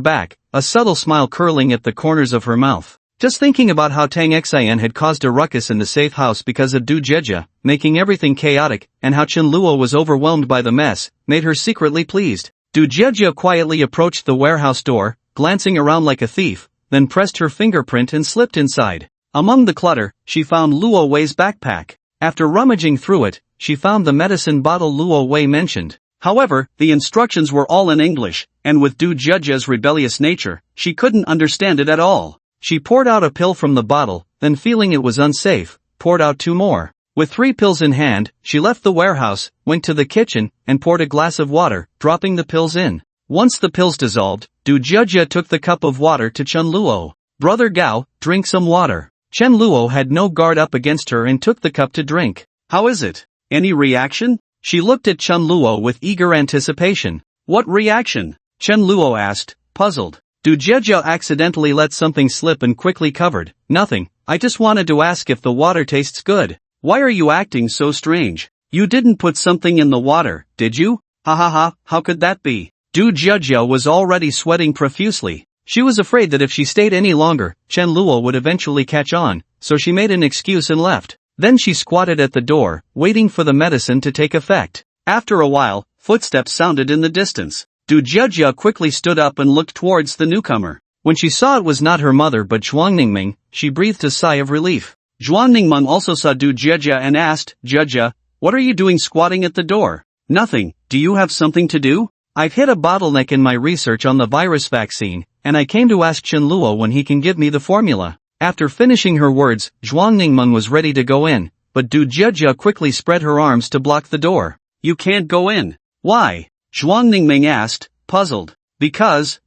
back, a subtle smile curling at the corners of her mouth. Just thinking about how Tang Xian had caused a ruckus in the safe house because of Du Jiejia, making everything chaotic, and how Chen Luo was overwhelmed by the mess, made her secretly pleased. Du Jiejia quietly approached the warehouse door, glancing around like a thief, then pressed her fingerprint and slipped inside. Among the clutter, she found Luo Wei's backpack. After rummaging through it, she found the medicine bottle Luo Wei mentioned. However, the instructions were all in English, and with Du Jiejia's rebellious nature, she couldn't understand it at all. She poured out a pill from the bottle, then feeling it was unsafe, poured out 2 more. With 3 pills in hand, she left the warehouse, went to the kitchen, and poured a glass of water, dropping the pills in. Once the pills dissolved, Du Jiejia took the cup of water to Chen Luo. "Brother Gao, drink some water." Chen Luo had no guard up against her and took the cup to drink. "How is it? Any reaction?" She looked at Chen Luo with eager anticipation. "What reaction?" Chen Luo asked, puzzled. Du Jiejia accidentally let something slip and quickly covered, "Nothing, I just wanted to ask if the water tastes good." "Why are you acting so strange? You didn't put something in the water, did you?" "Ha ha ha, how could that be?" Du Jiejia was already sweating profusely. She was afraid that if she stayed any longer, Chen Luo would eventually catch on, so she made an excuse and left. Then she squatted at the door, waiting for the medicine to take effect. After a while, footsteps sounded in the distance. Du Jiejia quickly stood up and looked towards the newcomer. When she saw it was not her mother but Zhuang Ningming, she breathed a sigh of relief. Zhuang Ningming also saw Du Jiejia and asked, "Jiejia, what are you doing squatting at the door?" "Nothing, do you have something to do?" I've hit a bottleneck in my research on the virus vaccine, and I came to ask Chen Luo when he can give me the formula. After finishing her words, Zhuang Ningmeng was ready to go in, but Du Jiejia quickly spread her arms to block the door. You can't go in. Why? Zhuang Ningmeng asked, puzzled. Because.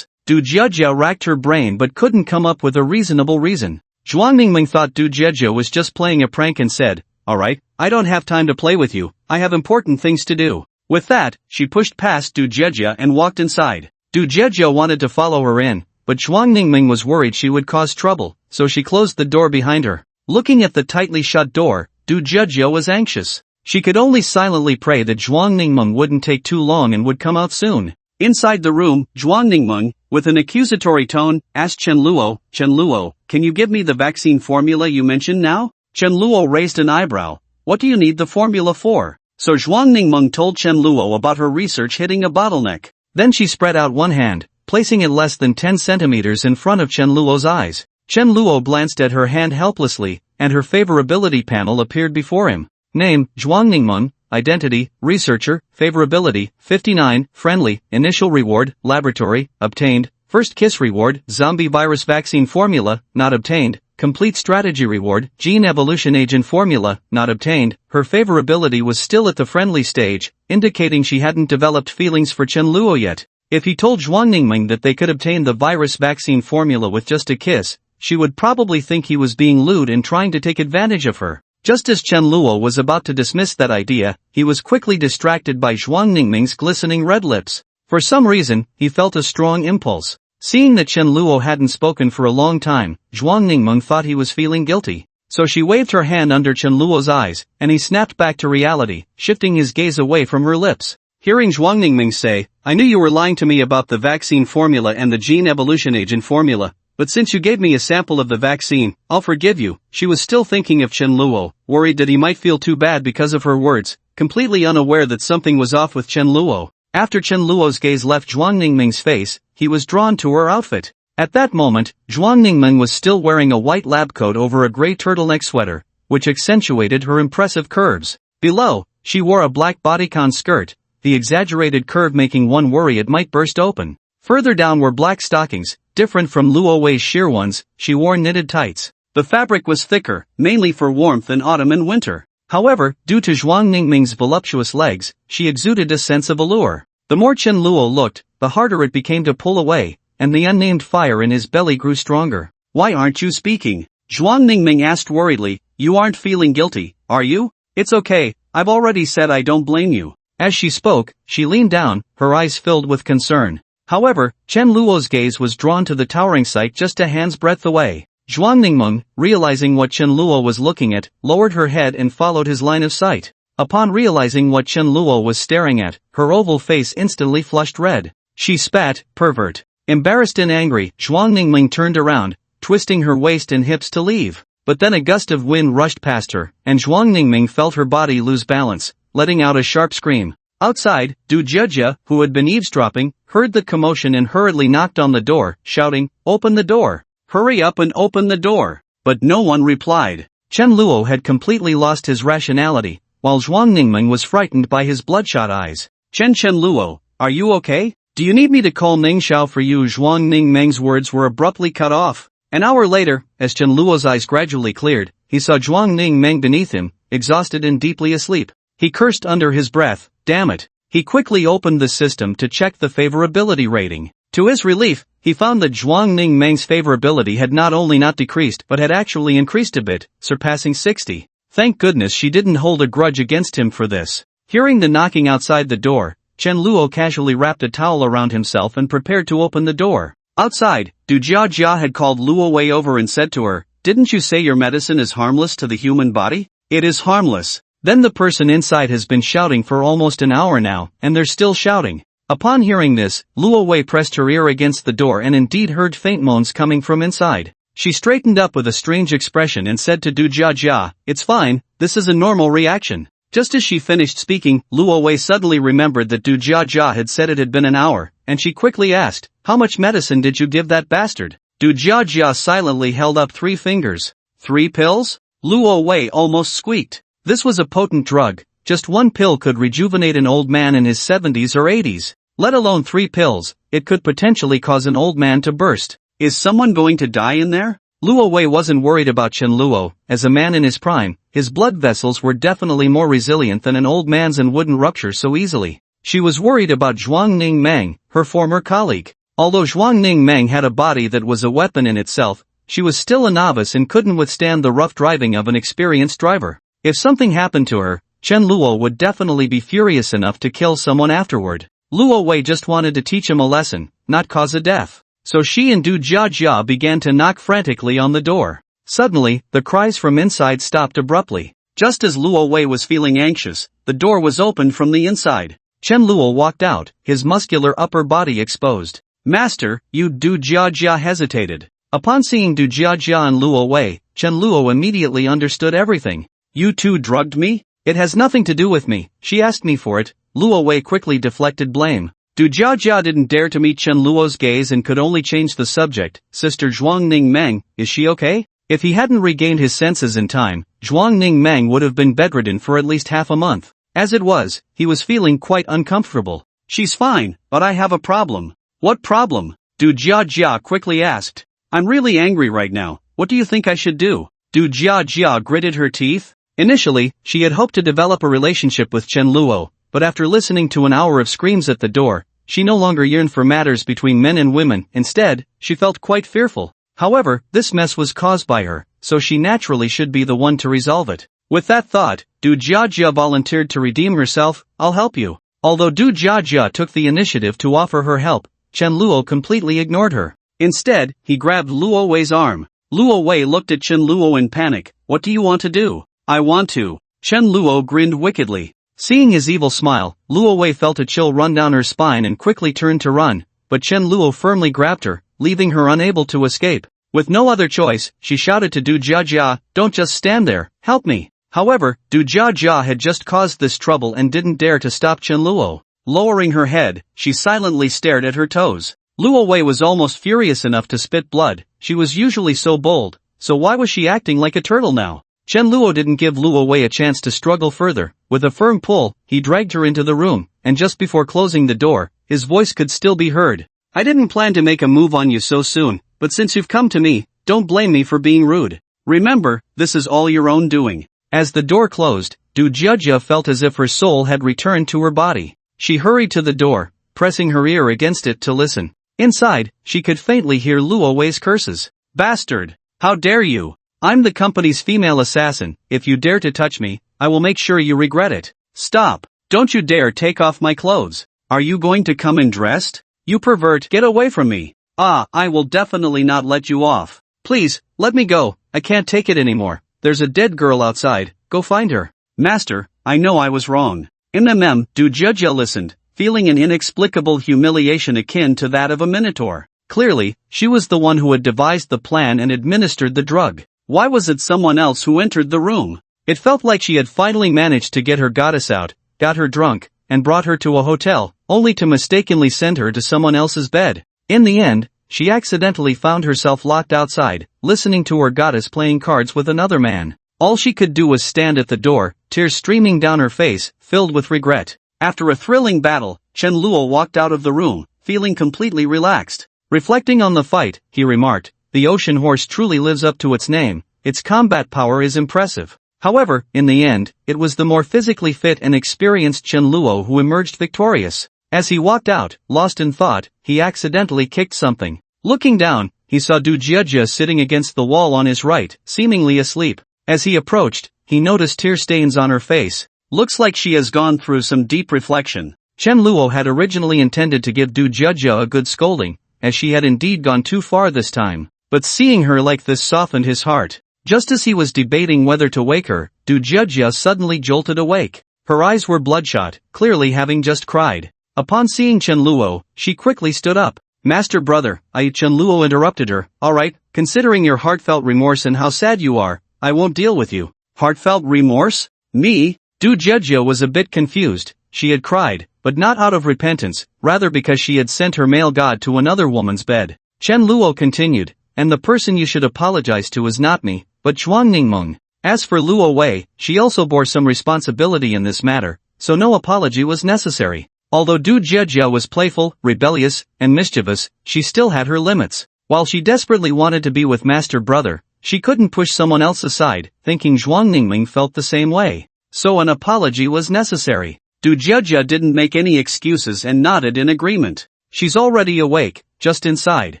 Du Jiejia racked her brain but couldn't come up with a reasonable reason. Zhuang Ningmeng thought Du Jiejia was just playing a prank and said, alright, I don't have time to play with you, I have important things to do. With that, she pushed past Du Jiejia and walked inside. Du Jiejia wanted to follow her in, but Zhuang Ningmeng was worried she would cause trouble, so she closed the door behind her. Looking at the tightly shut door, Du Jiejia was anxious. She could only silently pray that Zhuang Ningmeng wouldn't take too long and would come out soon. Inside the room, Zhuang Ningmeng, with an accusatory tone, asked Chen Luo, can you give me the vaccine formula you mentioned now? Chen Luo raised an eyebrow. What do you need the formula for? So Zhuang Ningmeng told Chen Luo about her research hitting a bottleneck. Then she spread out one hand, placing it less than 10 centimeters in front of Chen Luo's eyes. Chen Luo glanced at her hand helplessly, and her favorability panel appeared before him. Name, Zhuang Ningmeng. Identity, researcher, favorability, 59, friendly, initial reward, laboratory, obtained, first kiss reward, zombie virus vaccine formula, not obtained, complete strategy reward, gene evolution agent formula, not obtained. Her favorability was still at the friendly stage, indicating she hadn't developed feelings for Chen Luo yet. If he told Zhuang Ningmeng that they could obtain the virus vaccine formula with just a kiss, she would probably think he was being lewd and trying to take advantage of her. Just as Chen Luo was about to dismiss that idea, he was quickly distracted by Zhuang Ningmeng's glistening red lips. For some reason, he felt a strong impulse. Seeing that Chen Luo hadn't spoken for a long time, Zhuang Ningmeng thought he was feeling guilty. So she waved her hand under Chen Luo's eyes, and he snapped back to reality, shifting his gaze away from her lips. Hearing Zhuang Ningmeng say, I knew you were lying to me about the vaccine formula and the gene evolution agent formula. But since you gave me a sample of the vaccine, I'll forgive you. She was still thinking of Chen Luo, worried that he might feel too bad because of her words, completely unaware that something was off with Chen Luo. After Chen Luo's gaze left Zhuang Ningmeng's face, he was drawn to her outfit. At that moment, Zhuang Ningmeng was still wearing a white lab coat over a gray turtleneck sweater, which accentuated her impressive curves. Below, she wore a black bodycon skirt, the exaggerated curve making one worry it might burst open. Further down were black stockings. Different from Luo Wei's sheer ones, she wore knitted tights. The fabric was thicker, mainly for warmth in autumn and winter. However, due to Zhuang Ningmeng's voluptuous legs, she exuded a sense of allure. The more Chen Luo looked, the harder it became to pull away, and the unnamed fire in his belly grew stronger. Why aren't you speaking? Zhuang Ningmeng asked worriedly. You aren't feeling guilty, are you? It's okay, I've already said I don't blame you. As she spoke, she leaned down, her eyes filled with concern. However, Chen Luo's gaze was drawn to the towering sight just a hand's breadth away. Zhuang Ningmeng, realizing what Chen Luo was looking at, lowered her head and followed his line of sight. Upon realizing what Chen Luo was staring at, her oval face instantly flushed red. She spat, pervert. Embarrassed and angry, Zhuang Ningmeng turned around, twisting her waist and hips to leave. But then a gust of wind rushed past her, and Zhuang Ningmeng felt her body lose balance, letting out a sharp scream. Outside, Du Jiejia, who had been eavesdropping, heard the commotion and hurriedly knocked on the door, shouting, Open the door! Hurry up and open the door! But no one replied. Chen Luo had completely lost his rationality, while Zhuang Ningmeng was frightened by his bloodshot eyes. Chen Luo, are you okay? Do you need me to call Ning Xiao for you? Zhuang Ningmeng's words were abruptly cut off. An hour later, as Chen Luo's eyes gradually cleared, he saw Zhuang Ningmeng beneath him, exhausted and deeply asleep. He cursed under his breath, damn it. He quickly opened the system to check the favorability rating. To his relief, he found that Zhuang Ningmeng's favorability had not only not decreased but had actually increased a bit, surpassing 60. Thank goodness she didn't hold a grudge against him for this. Hearing the knocking outside the door, Chen Luo casually wrapped a towel around himself and prepared to open the door. Outside, Du Jiejia had called Luo Wei over and said to her, Didn't you say your medicine is harmless to the human body? It is harmless. Then the person inside has been shouting for almost an hour now, and they're still shouting. Upon hearing this, Luo Wei pressed her ear against the door and indeed heard faint moans coming from inside. She straightened up with a strange expression and said to Du Jiejia, It's fine, this is a normal reaction. Just as she finished speaking, Luo Wei suddenly remembered that Du Jiejia had said it had been an hour, and she quickly asked, How much medicine did you give that bastard? Du Jiejia silently held up 3 fingers. 3 pills? Luo Wei almost squeaked. This was a potent drug. Just one pill could rejuvenate an old man in his 70s or 80s. Let alone 3 pills, it could potentially cause an old man to burst. Is someone going to die in there? Luo Wei wasn't worried about Chen Luo. As a man in his prime, his blood vessels were definitely more resilient than an old man's and wouldn't rupture so easily. She was worried about Zhuang Ning Meng, her former colleague. Although Zhuang Ning Meng had a body that was a weapon in itself, she was still a novice and couldn't withstand the rough driving of an experienced driver. If something happened to her, Chen Luo would definitely be furious enough to kill someone afterward. Luo Wei just wanted to teach him a lesson, not cause a death. So she and Du Jiajia began to knock frantically on the door. Suddenly, the cries from inside stopped abruptly. Just as Luo Wei was feeling anxious, the door was opened from the inside. Chen Luo walked out, his muscular upper body exposed. Master, you Du Jiajia hesitated. Upon seeing Du Jiajia and Luo Wei, Chen Luo immediately understood everything. You two drugged me? It has nothing to do with me, she asked me for it. Luo Wei quickly deflected blame. Du Jiajia didn't dare to meet Chen Luo's gaze and could only change the subject. Sister Zhuang Ning Meng, is she okay? If he hadn't regained his senses in time, Zhuang Ning Meng would have been bedridden for at least half a month. As it was, he was feeling quite uncomfortable. She's fine, but I have a problem. What problem? Du Jiajia quickly asked. I'm really angry right now, what do you think I should do? Du Jiajia gritted her teeth. Initially, she had hoped to develop a relationship with Chen Luo, but after listening to an hour of screams at the door, she no longer yearned for matters between men and women. Instead, she felt quite fearful. However, this mess was caused by her, so she naturally should be the one to resolve it. With that thought, Du Jiajia volunteered to redeem herself. I'll help you. Although Du Jiajia took the initiative to offer her help, Chen Luo completely ignored her. Instead, he grabbed Luo Wei's arm. Luo Wei looked at Chen Luo in panic. What do you want to do? I want to. Chen Luo grinned wickedly. Seeing his evil smile, Luo Wei felt a chill run down her spine and quickly turned to run, but Chen Luo firmly grabbed her, leaving her unable to escape. With no other choice, she shouted to Du Jiajia, don't just stand there, help me. However, Du Jiajia had just caused this trouble and didn't dare to stop Chen Luo. Lowering her head, she silently stared at her toes. Luo Wei was almost furious enough to spit blood. She was usually so bold, so why was she acting like a turtle now? Chen Luo didn't give Luo Wei a chance to struggle further. With a firm pull, he dragged her into the room, and just before closing the door, his voice could still be heard. I didn't plan to make a move on you so soon, but since you've come to me, don't blame me for being rude. Remember, this is all your own doing. As the door closed, Du Jiajia felt as if her soul had returned to her body. She hurried to the door, pressing her ear against it to listen. Inside, she could faintly hear Luo Wei's curses. Bastard! How dare you! I'm the company's female assassin. If you dare to touch me, I will make sure you regret it. Stop! Don't you dare take off my clothes. Are you going to come in dressed? You pervert, get away from me. I will definitely not let you off. Please, let me go. I can't take it anymore. There's a dead girl outside. Go find her. Master, I know I was wrong. Du Jiajia listened, feeling an inexplicable humiliation akin to that of a minotaur. Clearly, she was the one who had devised the plan and administered the drug. Why was it someone else who entered the room? It felt like she had finally managed to get her goddess out, got her drunk, and brought her to a hotel, only to mistakenly send her to someone else's bed. In the end, she accidentally found herself locked outside, listening to her goddess playing cards with another man. All she could do was stand at the door, tears streaming down her face, filled with regret. After a thrilling battle, Chen Luo walked out of the room, feeling completely relaxed. Reflecting on the fight, he remarked, the ocean horse truly lives up to its name, its combat power is impressive. However, in the end, it was the more physically fit and experienced Chen Luo who emerged victorious. As he walked out, lost in thought, he accidentally kicked something. Looking down, he saw Du Jiajia sitting against the wall on his right, seemingly asleep. As he approached, he noticed tear stains on her face. Looks like she has gone through some deep reflection. Chen Luo had originally intended to give Du Jiajia a good scolding, as she had indeed gone too far this time. But seeing her like this softened his heart. Just as he was debating whether to wake her, Du Jiajia suddenly jolted awake. Her eyes were bloodshot, clearly having just cried. Upon seeing Chen Luo, she quickly stood up. Master brother, Chen Luo interrupted her. Alright, considering your heartfelt remorse and how sad you are, I won't deal with you. Heartfelt remorse? Me? Du Jiajia was a bit confused. She had cried, but not out of repentance, rather because she had sent her male god to another woman's bed. Chen Luo continued, and the person you should apologize to is not me, but Zhuang Ningmeng. As for Luo Wei, she also bore some responsibility in this matter, so no apology was necessary. Although Du Jiejia was playful, rebellious, and mischievous, she still had her limits. While she desperately wanted to be with Master Brother, she couldn't push someone else aside, thinking Zhuang Ningming felt the same way. So an apology was necessary. Du Jiejia didn't make any excuses and nodded in agreement. She's already awake, just inside.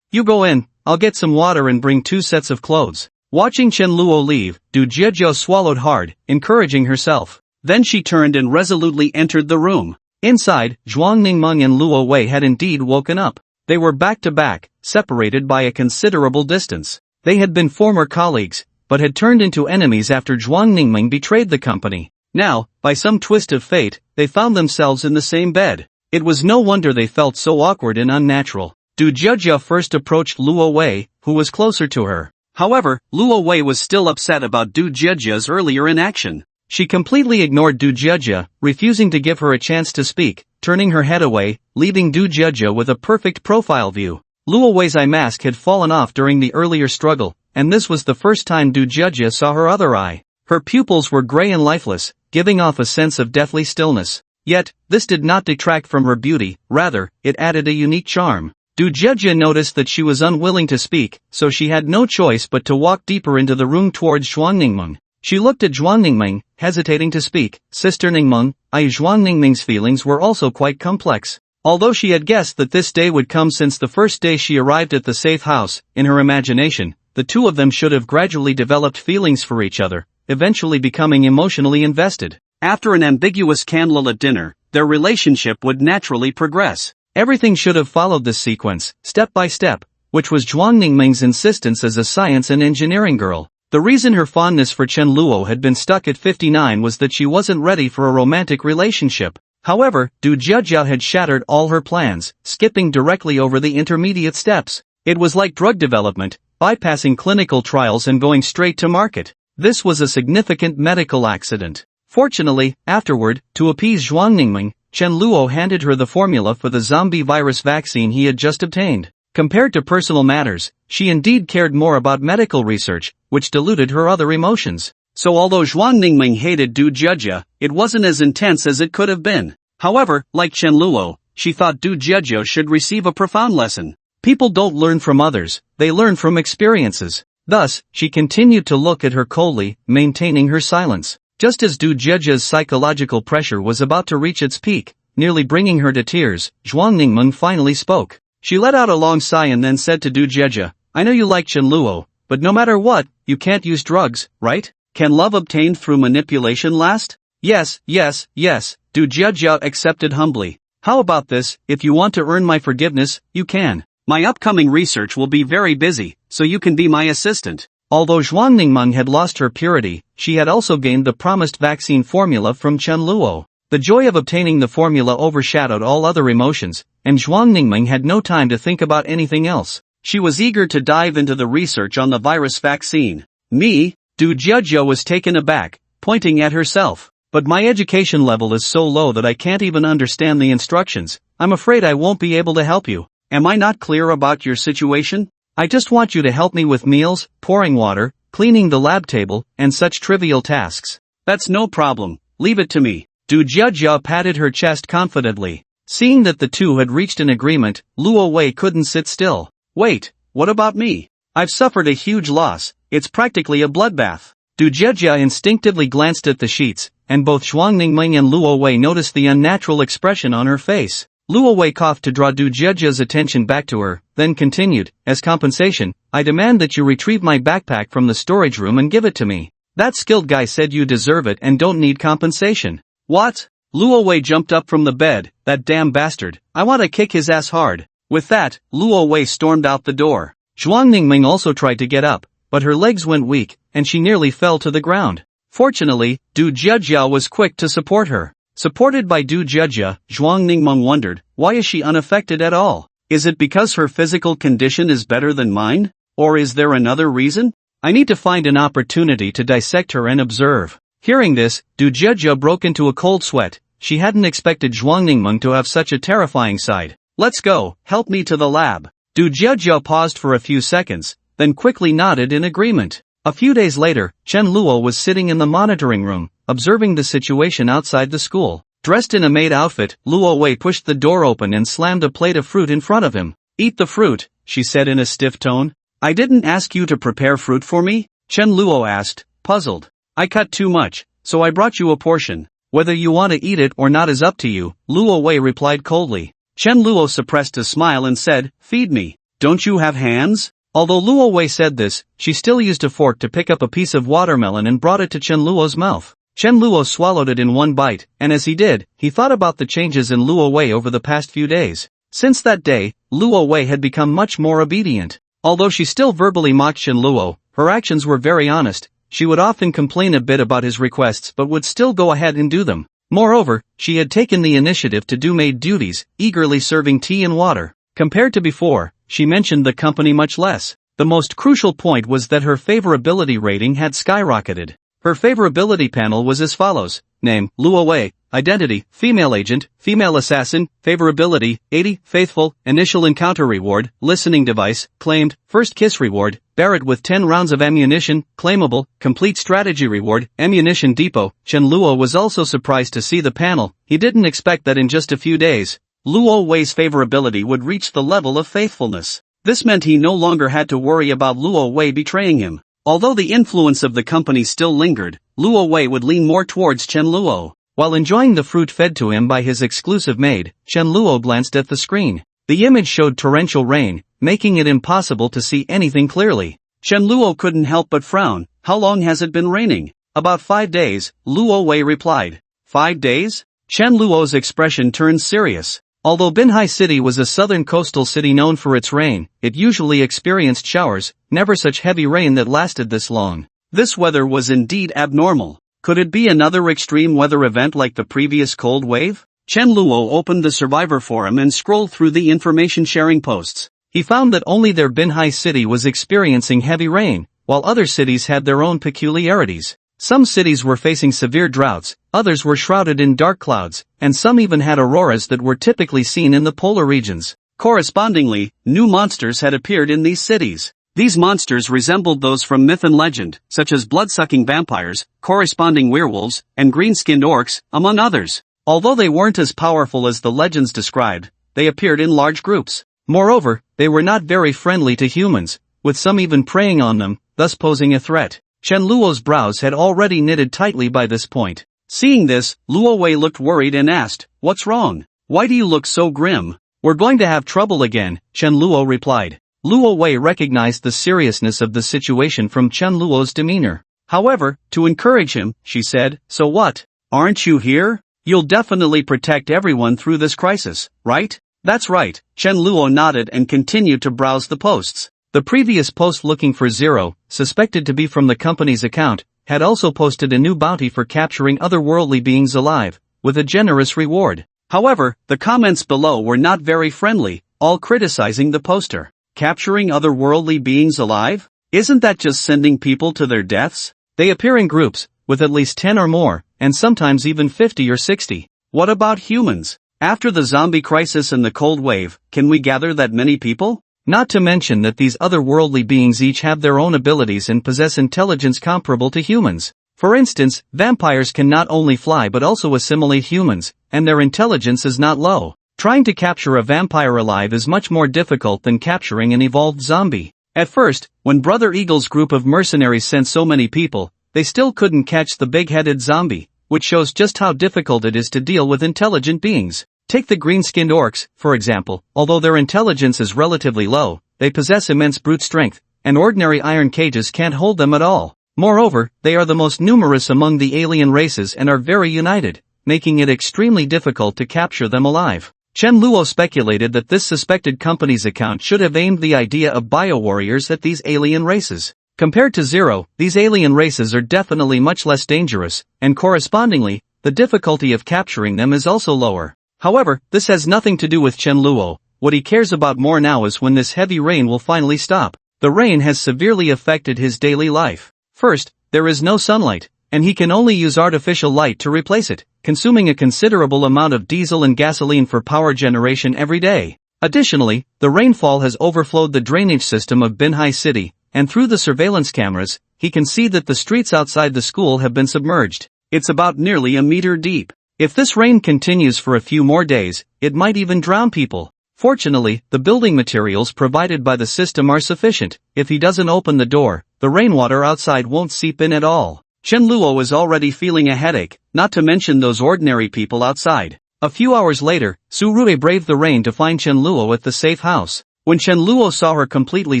You go in, I'll get some water and bring 2 sets of clothes. Watching Chen Luo leave, Du Jiejia swallowed hard, encouraging herself. Then she turned and resolutely entered the room. Inside, Zhuang Ningmeng and Luo Wei had indeed woken up. They were back to back, separated by a considerable distance. They had been former colleagues, but had turned into enemies after Zhuang Ningmeng betrayed the company. Now, by some twist of fate, they found themselves in the same bed. It was no wonder they felt so awkward and unnatural. Du Jiejia first approached Luo Wei, who was closer to her. However, Luo Wei was still upset about Du Jiejia's earlier inaction. She completely ignored Du Jiejia, refusing to give her a chance to speak, turning her head away, leaving Du Jiejia with a perfect profile view. Luo Wei's eye mask had fallen off during the earlier struggle, and this was the first time Du Jiejia saw her other eye. Her pupils were gray and lifeless, giving off a sense of deathly stillness. Yet, this did not detract from her beauty, rather, it added a unique charm. Du Jiejia noticed that she was unwilling to speak, so she had no choice but to walk deeper into the room towards Zhuang Ningmeng. She looked at Zhuang Ningmeng, hesitating to speak. Sister Ningmeng, Zhuang Ningmeng's feelings were also quite complex. Although she had guessed that this day would come since the first day she arrived at the safe house, in her imagination, the two of them should have gradually developed feelings for each other, eventually becoming emotionally invested. After an ambiguous candlelit dinner, their relationship would naturally progress. Everything should have followed this sequence, step by step, which was Zhuang Ningmeng's insistence as a science and engineering girl. The reason her fondness for Chen Luo had been stuck at 59 was that she wasn't ready for a romantic relationship. However, Du Jiejia had shattered all her plans, skipping directly over the intermediate steps. It was like drug development, bypassing clinical trials and going straight to market. This was a significant medical accident. Fortunately, afterward, to appease Zhuang Ningmeng, Chen Luo handed her the formula for the zombie virus vaccine he had just obtained. Compared to personal matters, she indeed cared more about medical research, which diluted her other emotions. So although Zhuang Ningmeng hated Du Jiejia, it wasn't as intense as it could have been. However, like Chen Luo, she thought Du Jiejia should receive a profound lesson. People don't learn from others, they learn from experiences. Thus, she continued to look at her coldly, maintaining her silence. Just as Du Jiejia's psychological pressure was about to reach its peak, nearly bringing her to tears, Zhuang Ningmeng finally spoke. She let out a long sigh and then said to Du Jiejia, I know you like Chen Luo, but no matter what, you can't use drugs, right? Can love obtained through manipulation last? Yes, Du Jiejia accepted humbly. How about this, if you want to earn my forgiveness, you can. My upcoming research will be very busy, so you can be my assistant. Although Zhuang Ningmeng had lost her purity, she had also gained the promised vaccine formula from Chen Luo. The joy of obtaining the formula overshadowed all other emotions, and Zhuang Ningmeng had no time to think about anything else. She was eager to dive into the research on the virus vaccine. Me? Du Jiejia was taken aback, pointing at herself. But my education level is so low that I can't even understand the instructions. I'm afraid I won't be able to help you. Am I not clear about your situation? I just want you to help me with meals, pouring water, cleaning the lab table, and such trivial tasks. That's no problem, leave it to me. Du Jiejia patted her chest confidently. Seeing that the two had reached an agreement, Luo Wei couldn't sit still. Wait, what about me? I've suffered a huge loss, it's practically a bloodbath. Du Jiejia instinctively glanced at the sheets, and both Zhuang Ningmeng and Luo Wei noticed the unnatural expression on her face. Luo Wei coughed to draw Du Jiejia's attention back to her, then continued, as compensation, I demand that you retrieve my backpack from the storage room and give it to me. That skilled guy said you deserve it and don't need compensation. What? Luo Wei jumped up from the bed, that damn bastard, I want to kick his ass hard. With that, Luo Wei stormed out the door. Zhuang Ningmeng also tried to get up, but her legs went weak, and she nearly fell to the ground. Fortunately, Du Jiejia was quick to support her. Supported by Du Jiejia, Zhuang Ningmeng wondered, why is she unaffected at all? Is it because her physical condition is better than mine? Or is there another reason? I need to find an opportunity to dissect her and observe. Hearing this, Du Jiejia broke into a cold sweat. She hadn't expected Zhuang Ningmeng to have such a terrifying side. Let's go, help me to the lab. Du Jiejia paused for a few seconds, then quickly nodded in agreement. A few days later, Chen Luo was sitting in the monitoring room, observing the situation outside the school. Dressed in a maid outfit, Luo Wei pushed the door open and slammed a plate of fruit in front of him. "Eat the fruit," she said in a stiff tone. "I didn't ask you to prepare fruit for me?" Chen Luo asked, puzzled. "I cut too much, so I brought you a portion. Whether you want to eat it or not is up to you," Luo Wei replied coldly. Chen Luo suppressed a smile and said, "Feed me. Don't you have hands?" Although Luo Wei said this, she still used a fork to pick up a piece of watermelon and brought it to Chen Luo's mouth. Chen Luo swallowed it in one bite, and as he did, he thought about the changes in Luo Wei over the past few days. Since that day, Luo Wei had become much more obedient. Although she still verbally mocked Chen Luo, her actions were very honest. She would often complain a bit about his requests but would still go ahead and do them. Moreover, she had taken the initiative to do maid duties, eagerly serving tea and water. Compared to before, she mentioned the company much less. The most crucial point was that her favorability rating had skyrocketed. Her favorability panel was as follows: name, Luo Wei, identity, female agent, female assassin, favorability, 80, faithful, initial encounter reward, listening device, claimed, first kiss reward, Barrett with 10 rounds of ammunition, claimable, complete strategy reward, ammunition depot. Chen Luo was also surprised to see the panel. He didn't expect that in just a few days, Luo Wei's favorability would reach the level of faithfulness. This meant he no longer had to worry about Luo Wei betraying him. Although the influence of the company still lingered, Luo Wei would lean more towards Chen Luo. While enjoying the fruit fed to him by his exclusive maid, Chen Luo glanced at the screen. The image showed torrential rain, making it impossible to see anything clearly. Chen Luo couldn't help but frown. "How long has it been raining?" "About 5 days, Luo Wei replied. 5 days? Chen Luo's expression turned serious. Although Binhai City was a southern coastal city known for its rain, it usually experienced showers, never such heavy rain that lasted this long. This weather was indeed abnormal. Could it be another extreme weather event like the previous cold wave? Chen Luo opened the Survivor forum and scrolled through the information sharing posts. He found that only their Binhai City was experiencing heavy rain, while other cities had their own peculiarities. Some cities were facing severe droughts, others were shrouded in dark clouds, and some even had auroras that were typically seen in the polar regions. Correspondingly, new monsters had appeared in these cities. These monsters resembled those from myth and legend, such as blood-sucking vampires, corresponding werewolves, and green-skinned orcs, among others. Although they weren't as powerful as the legends described, they appeared in large groups. Moreover, they were not very friendly to humans, with some even preying on them, thus posing a threat. Chen Luo's brows had already knitted tightly by this point. Seeing this, Luo Wei looked worried and asked, "What's wrong? Why do you look so grim?" "We're going to have trouble again," Chen Luo replied. Luo Wei recognized the seriousness of the situation from Chen Luo's demeanor. However, to encourage him, she said, "So what? Aren't you here? You'll definitely protect everyone through this crisis, right?" "That's right," Chen Luo nodded and continued to browse the posts. The previous post looking for Zero, suspected to be from the company's account, had also posted a new bounty for capturing otherworldly beings alive, with a generous reward. However, the comments below were not very friendly, all criticizing the poster. Capturing otherworldly beings alive? Isn't that just sending people to their deaths? They appear in groups, with at least 10 or more, and sometimes even 50 or 60. What about humans? After the zombie crisis and the cold wave, can we gather that many people? Not to mention that these otherworldly beings each have their own abilities and possess intelligence comparable to humans. For instance, vampires can not only fly but also assimilate humans, and their intelligence is not low. Trying to capture a vampire alive is much more difficult than capturing an evolved zombie. At first, when Brother Eagle's group of mercenaries sent so many people, they still couldn't catch the big-headed zombie, which shows just how difficult it is to deal with intelligent beings. Take the green-skinned orcs, for example. Although their intelligence is relatively low, they possess immense brute strength, and ordinary iron cages can't hold them at all. Moreover, they are the most numerous among the alien races and are very united, making it extremely difficult to capture them alive. Chen Luo speculated that this suspected company's account should have aimed the idea of bio-warriors at these alien races. Compared to Zero, these alien races are definitely much less dangerous, and correspondingly, the difficulty of capturing them is also lower. However, this has nothing to do with Chen Luo. What he cares about more now is when this heavy rain will finally stop. The rain has severely affected his daily life. First, there is no sunlight, and he can only use artificial light to replace it, consuming a considerable amount of diesel and gasoline for power generation every day. Additionally, the rainfall has overflowed the drainage system of Binhai City, and through the surveillance cameras, he can see that the streets outside the school have been submerged. It's about nearly a meter deep. If this rain continues for a few more days, it might even drown people. Fortunately, the building materials provided by the system are sufficient. If he doesn't open the door, the rainwater outside won't seep in at all. Chen Luo is already feeling a headache, not to mention those ordinary people outside. A few hours later, Su Rui braved the rain to find Chen Luo at the safe house. When Chen Luo saw her completely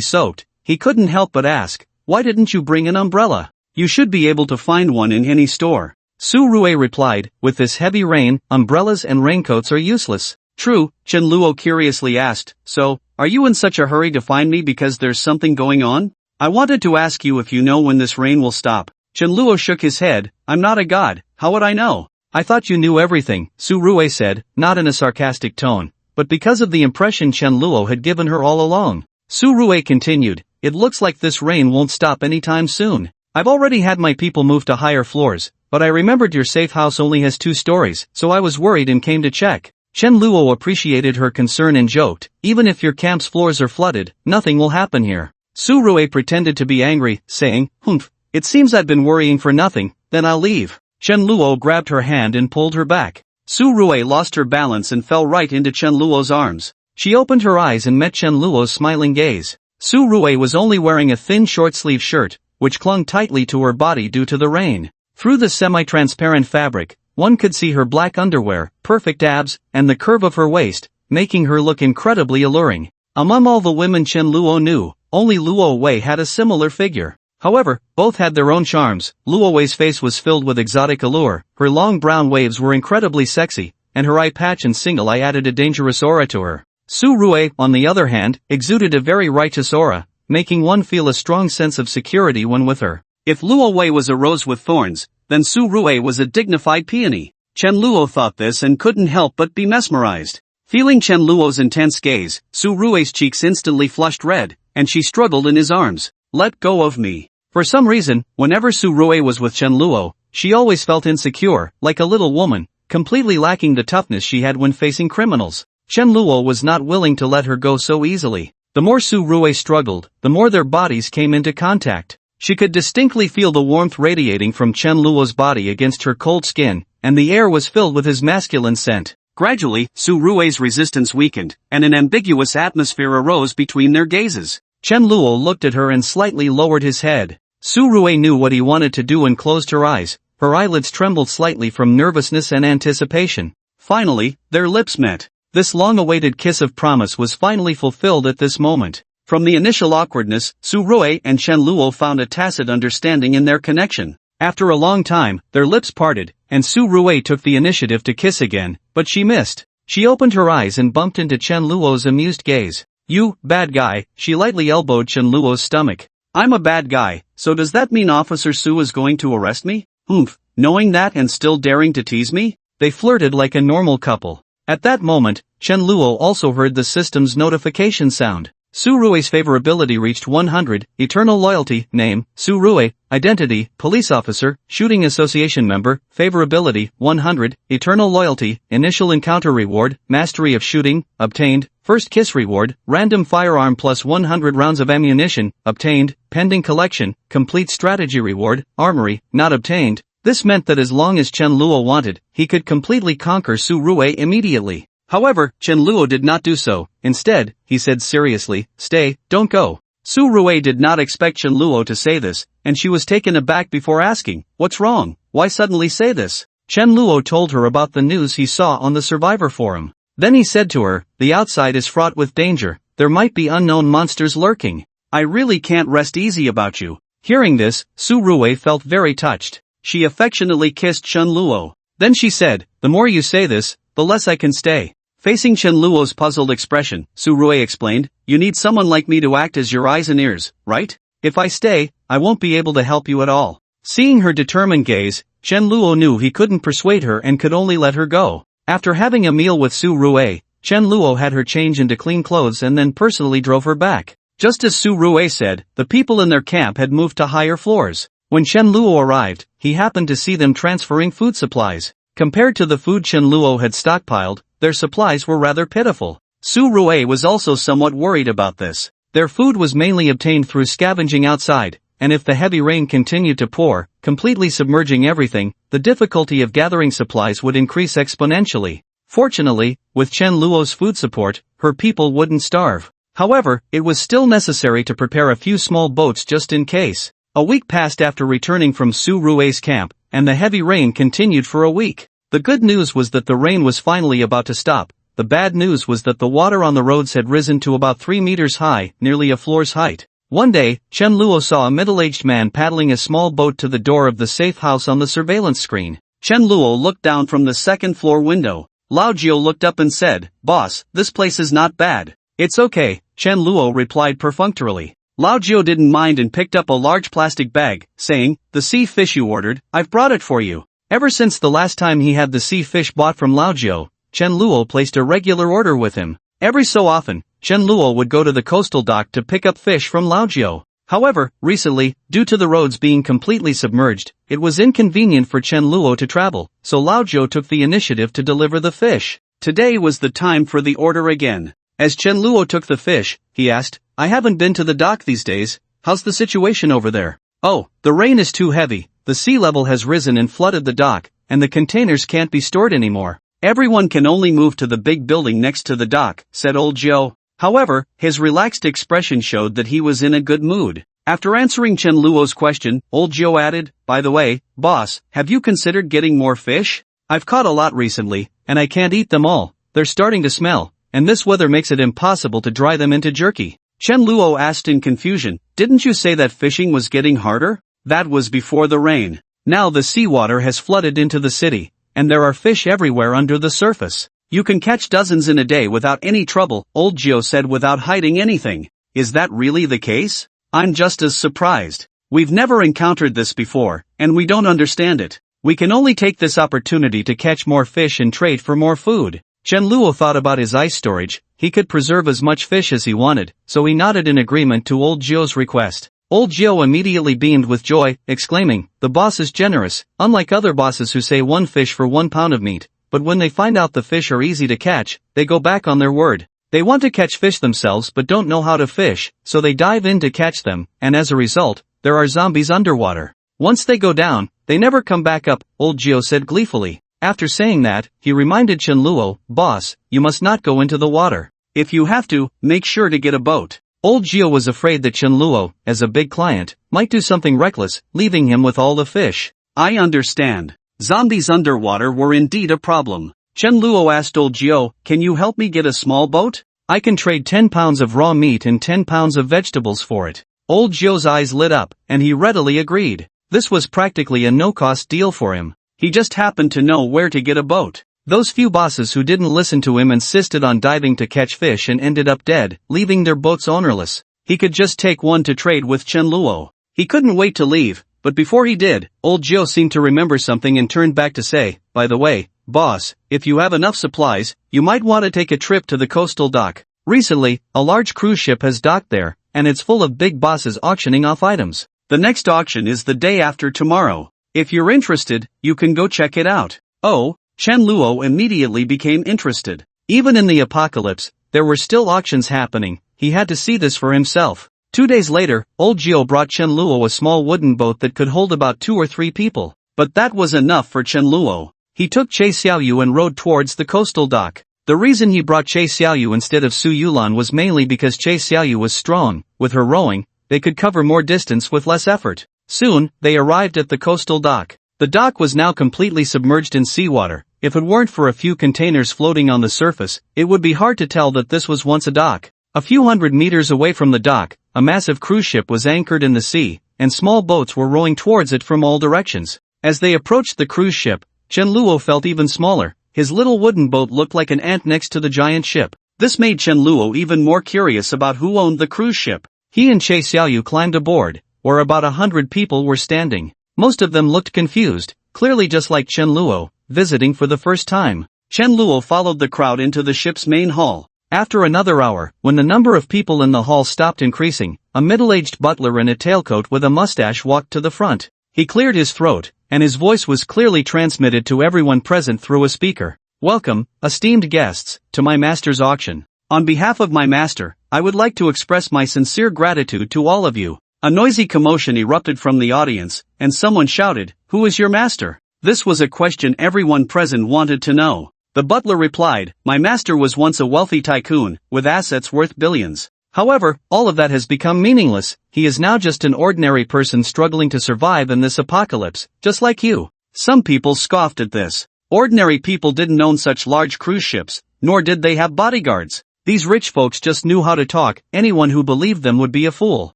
soaked, he couldn't help but ask, "Why didn't you bring an umbrella? You should be able to find one in any store." Su Rui replied, "With this heavy rain, umbrellas and raincoats are useless." "True," Chen Luo curiously asked, "So, are you in such a hurry to find me because there's something going on? I wanted to ask you if you know when this rain will stop." Chen Luo shook his head, "I'm not a god, how would I know?" "I thought you knew everything," Su Rui said, not in a sarcastic tone, but because of the impression Chen Luo had given her all along. Su Rui continued, "It looks like this rain won't stop anytime soon. I've already had my people move to higher floors, but I remembered your safe house only has 2 stories, so I was worried and came to check." Chen Luo appreciated her concern and joked, "Even if your camp's floors are flooded, nothing will happen here." Su Rui pretended to be angry, saying, "Humph, it seems I've been worrying for nothing, then I'll leave." Chen Luo grabbed her hand and pulled her back. Su Rui lost her balance and fell right into Chen Luo's arms. She opened her eyes and met Chen Luo's smiling gaze. Su Rui was only wearing a thin short-sleeve shirt, which clung tightly to her body due to the rain. Through the semi-transparent fabric, one could see her black underwear, perfect abs, and the curve of her waist, making her look incredibly alluring. Among all the women Chen Luo knew, only Luo Wei had a similar figure. However, both had their own charms. Luo Wei's face was filled with exotic allure, her long brown waves were incredibly sexy, and her eye patch and single eye added a dangerous aura to her. Su Rui, on the other hand, exuded a very righteous aura, making one feel a strong sense of security when with her. If Luo Wei was a rose with thorns, then Su Rui was a dignified peony. Chen Luo thought this and couldn't help but be mesmerized. Feeling Chen Luo's intense gaze, Su Rui's cheeks instantly flushed red, and she struggled in his arms. "Let go of me." For some reason, whenever Su Rui was with Chen Luo, she always felt insecure, like a little woman, completely lacking the toughness she had when facing criminals. Chen Luo was not willing to let her go so easily. The more Su Rui struggled, the more their bodies came into contact. She could distinctly feel the warmth radiating from Chen Luo's body against her cold skin, and the air was filled with his masculine scent. Gradually, Su Rui's resistance weakened, and an ambiguous atmosphere arose between their gazes. Chen Luo looked at her and slightly lowered his head. Su Rui knew what he wanted to do and closed her eyes. Her eyelids trembled slightly from nervousness and anticipation. Finally, their lips met. This long-awaited kiss of promise was finally fulfilled at this moment. From the initial awkwardness, Su Rui and Chen Luo found a tacit understanding in their connection. After a long time, their lips parted, and Su Rui took the initiative to kiss again, but she missed. She opened her eyes and bumped into Chen Luo's amused gaze. "You, bad guy," she lightly elbowed Chen Luo's stomach. "I'm a bad guy, so does that mean Officer Su is going to arrest me? Humph, knowing that and still daring to tease me?" They flirted like a normal couple. At that moment, Chen Luo also heard the system's notification sound. Su Rui's favorability reached 100, eternal loyalty, name, Su Rui, identity, police officer, shooting association member, favorability, 100, eternal loyalty, initial encounter reward, mastery of shooting, obtained, first kiss reward, random firearm plus 100 rounds of ammunition, obtained, pending collection, complete strategy reward, armory, not obtained. This meant that as long as Chen Luo wanted, he could completely conquer Su Rui immediately. However, Chen Luo did not do so. Instead, he said seriously, "Stay, don't go." Su Rui did not expect Chen Luo to say this, and she was taken aback before asking, "What's wrong? Why suddenly say this?" Chen Luo told her about the news he saw on the Survivor forum. Then he said to her, "The outside is fraught with danger, there might be unknown monsters lurking. I really can't rest easy about you." Hearing this, Su Rui felt very touched. She affectionately kissed Chen Luo. Then she said, "The more you say this, the less I can stay." Facing Chen Luo's puzzled expression, Su Rui explained, "You need someone like me to act as your eyes and ears, right? If I stay, I won't be able to help you at all." Seeing her determined gaze, Chen Luo knew he couldn't persuade her and could only let her go. After having a meal with Su Rui, Chen Luo had her change into clean clothes and then personally drove her back. Just as Su Rui said, the people in their camp had moved to higher floors. When Chen Luo arrived, he happened to see them transferring food supplies. Compared to the food Chen Luo had stockpiled, their supplies were rather pitiful. Su Rui was also somewhat worried about this. Their food was mainly obtained through scavenging outside, and if the heavy rain continued to pour, completely submerging everything, the difficulty of gathering supplies would increase exponentially. Fortunately, with Chen Luo's food support, her people wouldn't starve. However, it was still necessary to prepare a few small boats just in case. A week passed after returning from Su Rui's camp, and the heavy rain continued for a week. The good news was that the rain was finally about to stop. The bad news was that the water on the roads had risen to about 3 meters high, nearly a floor's height. One day, Chen Luo saw a middle-aged man paddling a small boat to the door of the safe house on the surveillance screen. Chen Luo looked down from the second-floor window. Lao Jiu looked up and said, "Boss, this place is not bad." "It's okay," Chen Luo replied perfunctorily. Lao Jiu didn't mind and picked up a large plastic bag, saying, "The sea fish you ordered, I've brought it for you." Ever since the last time he had the sea fish bought from Lao Jiu, Chen Luo placed a regular order with him. Every so often, Chen Luo would go to the coastal dock to pick up fish from Lao Jiu. However, recently, due to the roads being completely submerged, it was inconvenient for Chen Luo to travel, so Lao Jiu took the initiative to deliver the fish. Today was the time for the order again. As Chen Luo took the fish, he asked, "I haven't been to the dock these days, how's the situation over there?" "Oh, the rain is too heavy, the sea level has risen and flooded the dock, and the containers can't be stored anymore. Everyone can only move to the big building next to the dock," said Old Jiu. However, his relaxed expression showed that he was in a good mood. After answering Chen Luo's question, Old Jiu added, "By the way, boss, have you considered getting more fish? I've caught a lot recently, and I can't eat them all, they're starting to smell, and this weather makes it impossible to dry them into jerky." Chen Luo asked in confusion, "Didn't you say that fishing was getting harder?" "That was before the rain. Now the seawater has flooded into the city, and there are fish everywhere under the surface. You can catch dozens in a day without any trouble," Old Jiu said without hiding anything. "Is that really the case? I'm just as surprised. We've never encountered this before, and we don't understand it. We can only take this opportunity to catch more fish and trade for more food." Chen Luo thought about his ice storage. He could preserve as much fish as he wanted, so he nodded in agreement to Old Jiu's request. Old Jiu immediately beamed with joy, exclaiming, "The boss is generous, unlike other bosses who say 1 fish for 1 pound of meat. But when they find out the fish are easy to catch, they go back on their word. They want to catch fish themselves but don't know how to fish, so they dive in to catch them, and as a result, there are zombies underwater. Once they go down, they never come back up," Old Jiu said gleefully. After saying that, he reminded Chen Luo, "Boss, you must not go into the water. If you have to, make sure to get a boat." Old Jiu was afraid that Chen Luo, as a big client, might do something reckless, leaving him with all the fish. "I understand. Zombies underwater were indeed a problem." Chen Luo asked Old Jiu, "Can you help me get a small boat? I can trade 10 pounds of raw meat and 10 pounds of vegetables for it." Old Jiu's eyes lit up, and he readily agreed. This was practically a no-cost deal for him. He just happened to know where to get a boat. Those few bosses who didn't listen to him insisted on diving to catch fish and ended up dead, leaving their boats ownerless. He could just take one to trade with Chen Luo. He couldn't wait to leave. But before he did, Old Jiu seemed to remember something and turned back to say, "By the way, boss, if you have enough supplies, you might want to take a trip to the coastal dock. Recently, a large cruise ship has docked there, and it's full of big bosses auctioning off items. The next auction is the day after tomorrow. If you're interested, you can go check it out." Oh, Chen Luo immediately became interested. Even in the apocalypse, there were still auctions happening. He had to see this for himself. 2 days later, Old Jiu brought Chen Luo a small wooden boat that could hold about 2 or 3 people. But that was enough for Chen Luo. He took Che Xiaoyu and rowed towards the coastal dock. The reason he brought Che Xiaoyu instead of Su Yulan was mainly because Che Xiaoyu was strong. With her rowing, they could cover more distance with less effort. Soon, they arrived at the coastal dock. The dock was now completely submerged in seawater. If it weren't for a few containers floating on the surface, it would be hard to tell that this was once a dock. A few hundred meters away from the dock, a massive cruise ship was anchored in the sea, and small boats were rowing towards it from all directions. As they approached the cruise ship, Chen Luo felt even smaller. His little wooden boat looked like an ant next to the giant ship. This made Chen Luo even more curious about who owned the cruise ship. He and Che Xiaoyu climbed aboard, where about 100 people were standing. Most of them looked confused, clearly just like Chen Luo, visiting for the first time. Chen Luo followed the crowd into the ship's main hall. After another hour, when the number of people in the hall stopped increasing, a middle-aged butler in a tailcoat with a mustache walked to the front. He cleared his throat, and his voice was clearly transmitted to everyone present through a speaker. "Welcome, esteemed guests, to my master's auction. On behalf of my master, I would like to express my sincere gratitude to all of you. A noisy commotion erupted from the audience, and someone shouted, "Who is your master?" This was a question everyone present wanted to know. The butler replied, "My master was once a wealthy tycoon, with assets worth billions. However, all of that has become meaningless. He is now just an ordinary person struggling to survive in this apocalypse, just like you." Some people scoffed at this. Ordinary people didn't own such large cruise ships, nor did they have bodyguards. These rich folks just knew how to talk. Anyone who believed them would be a fool.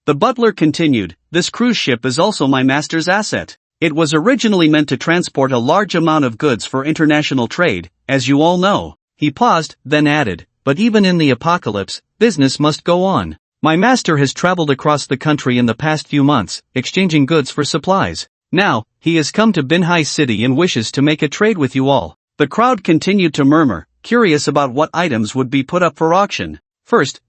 The butler continued, "This cruise ship is also my master's asset. It was originally meant to transport a large amount of goods for international trade, as you all know." He paused, then added, "But even in the apocalypse, business must go on. My master has traveled across the country in the past few months, exchanging goods for supplies. Now, he has come to Binhai City and wishes to make a trade with you all." The crowd continued to murmur, curious about what items would be put up for auction.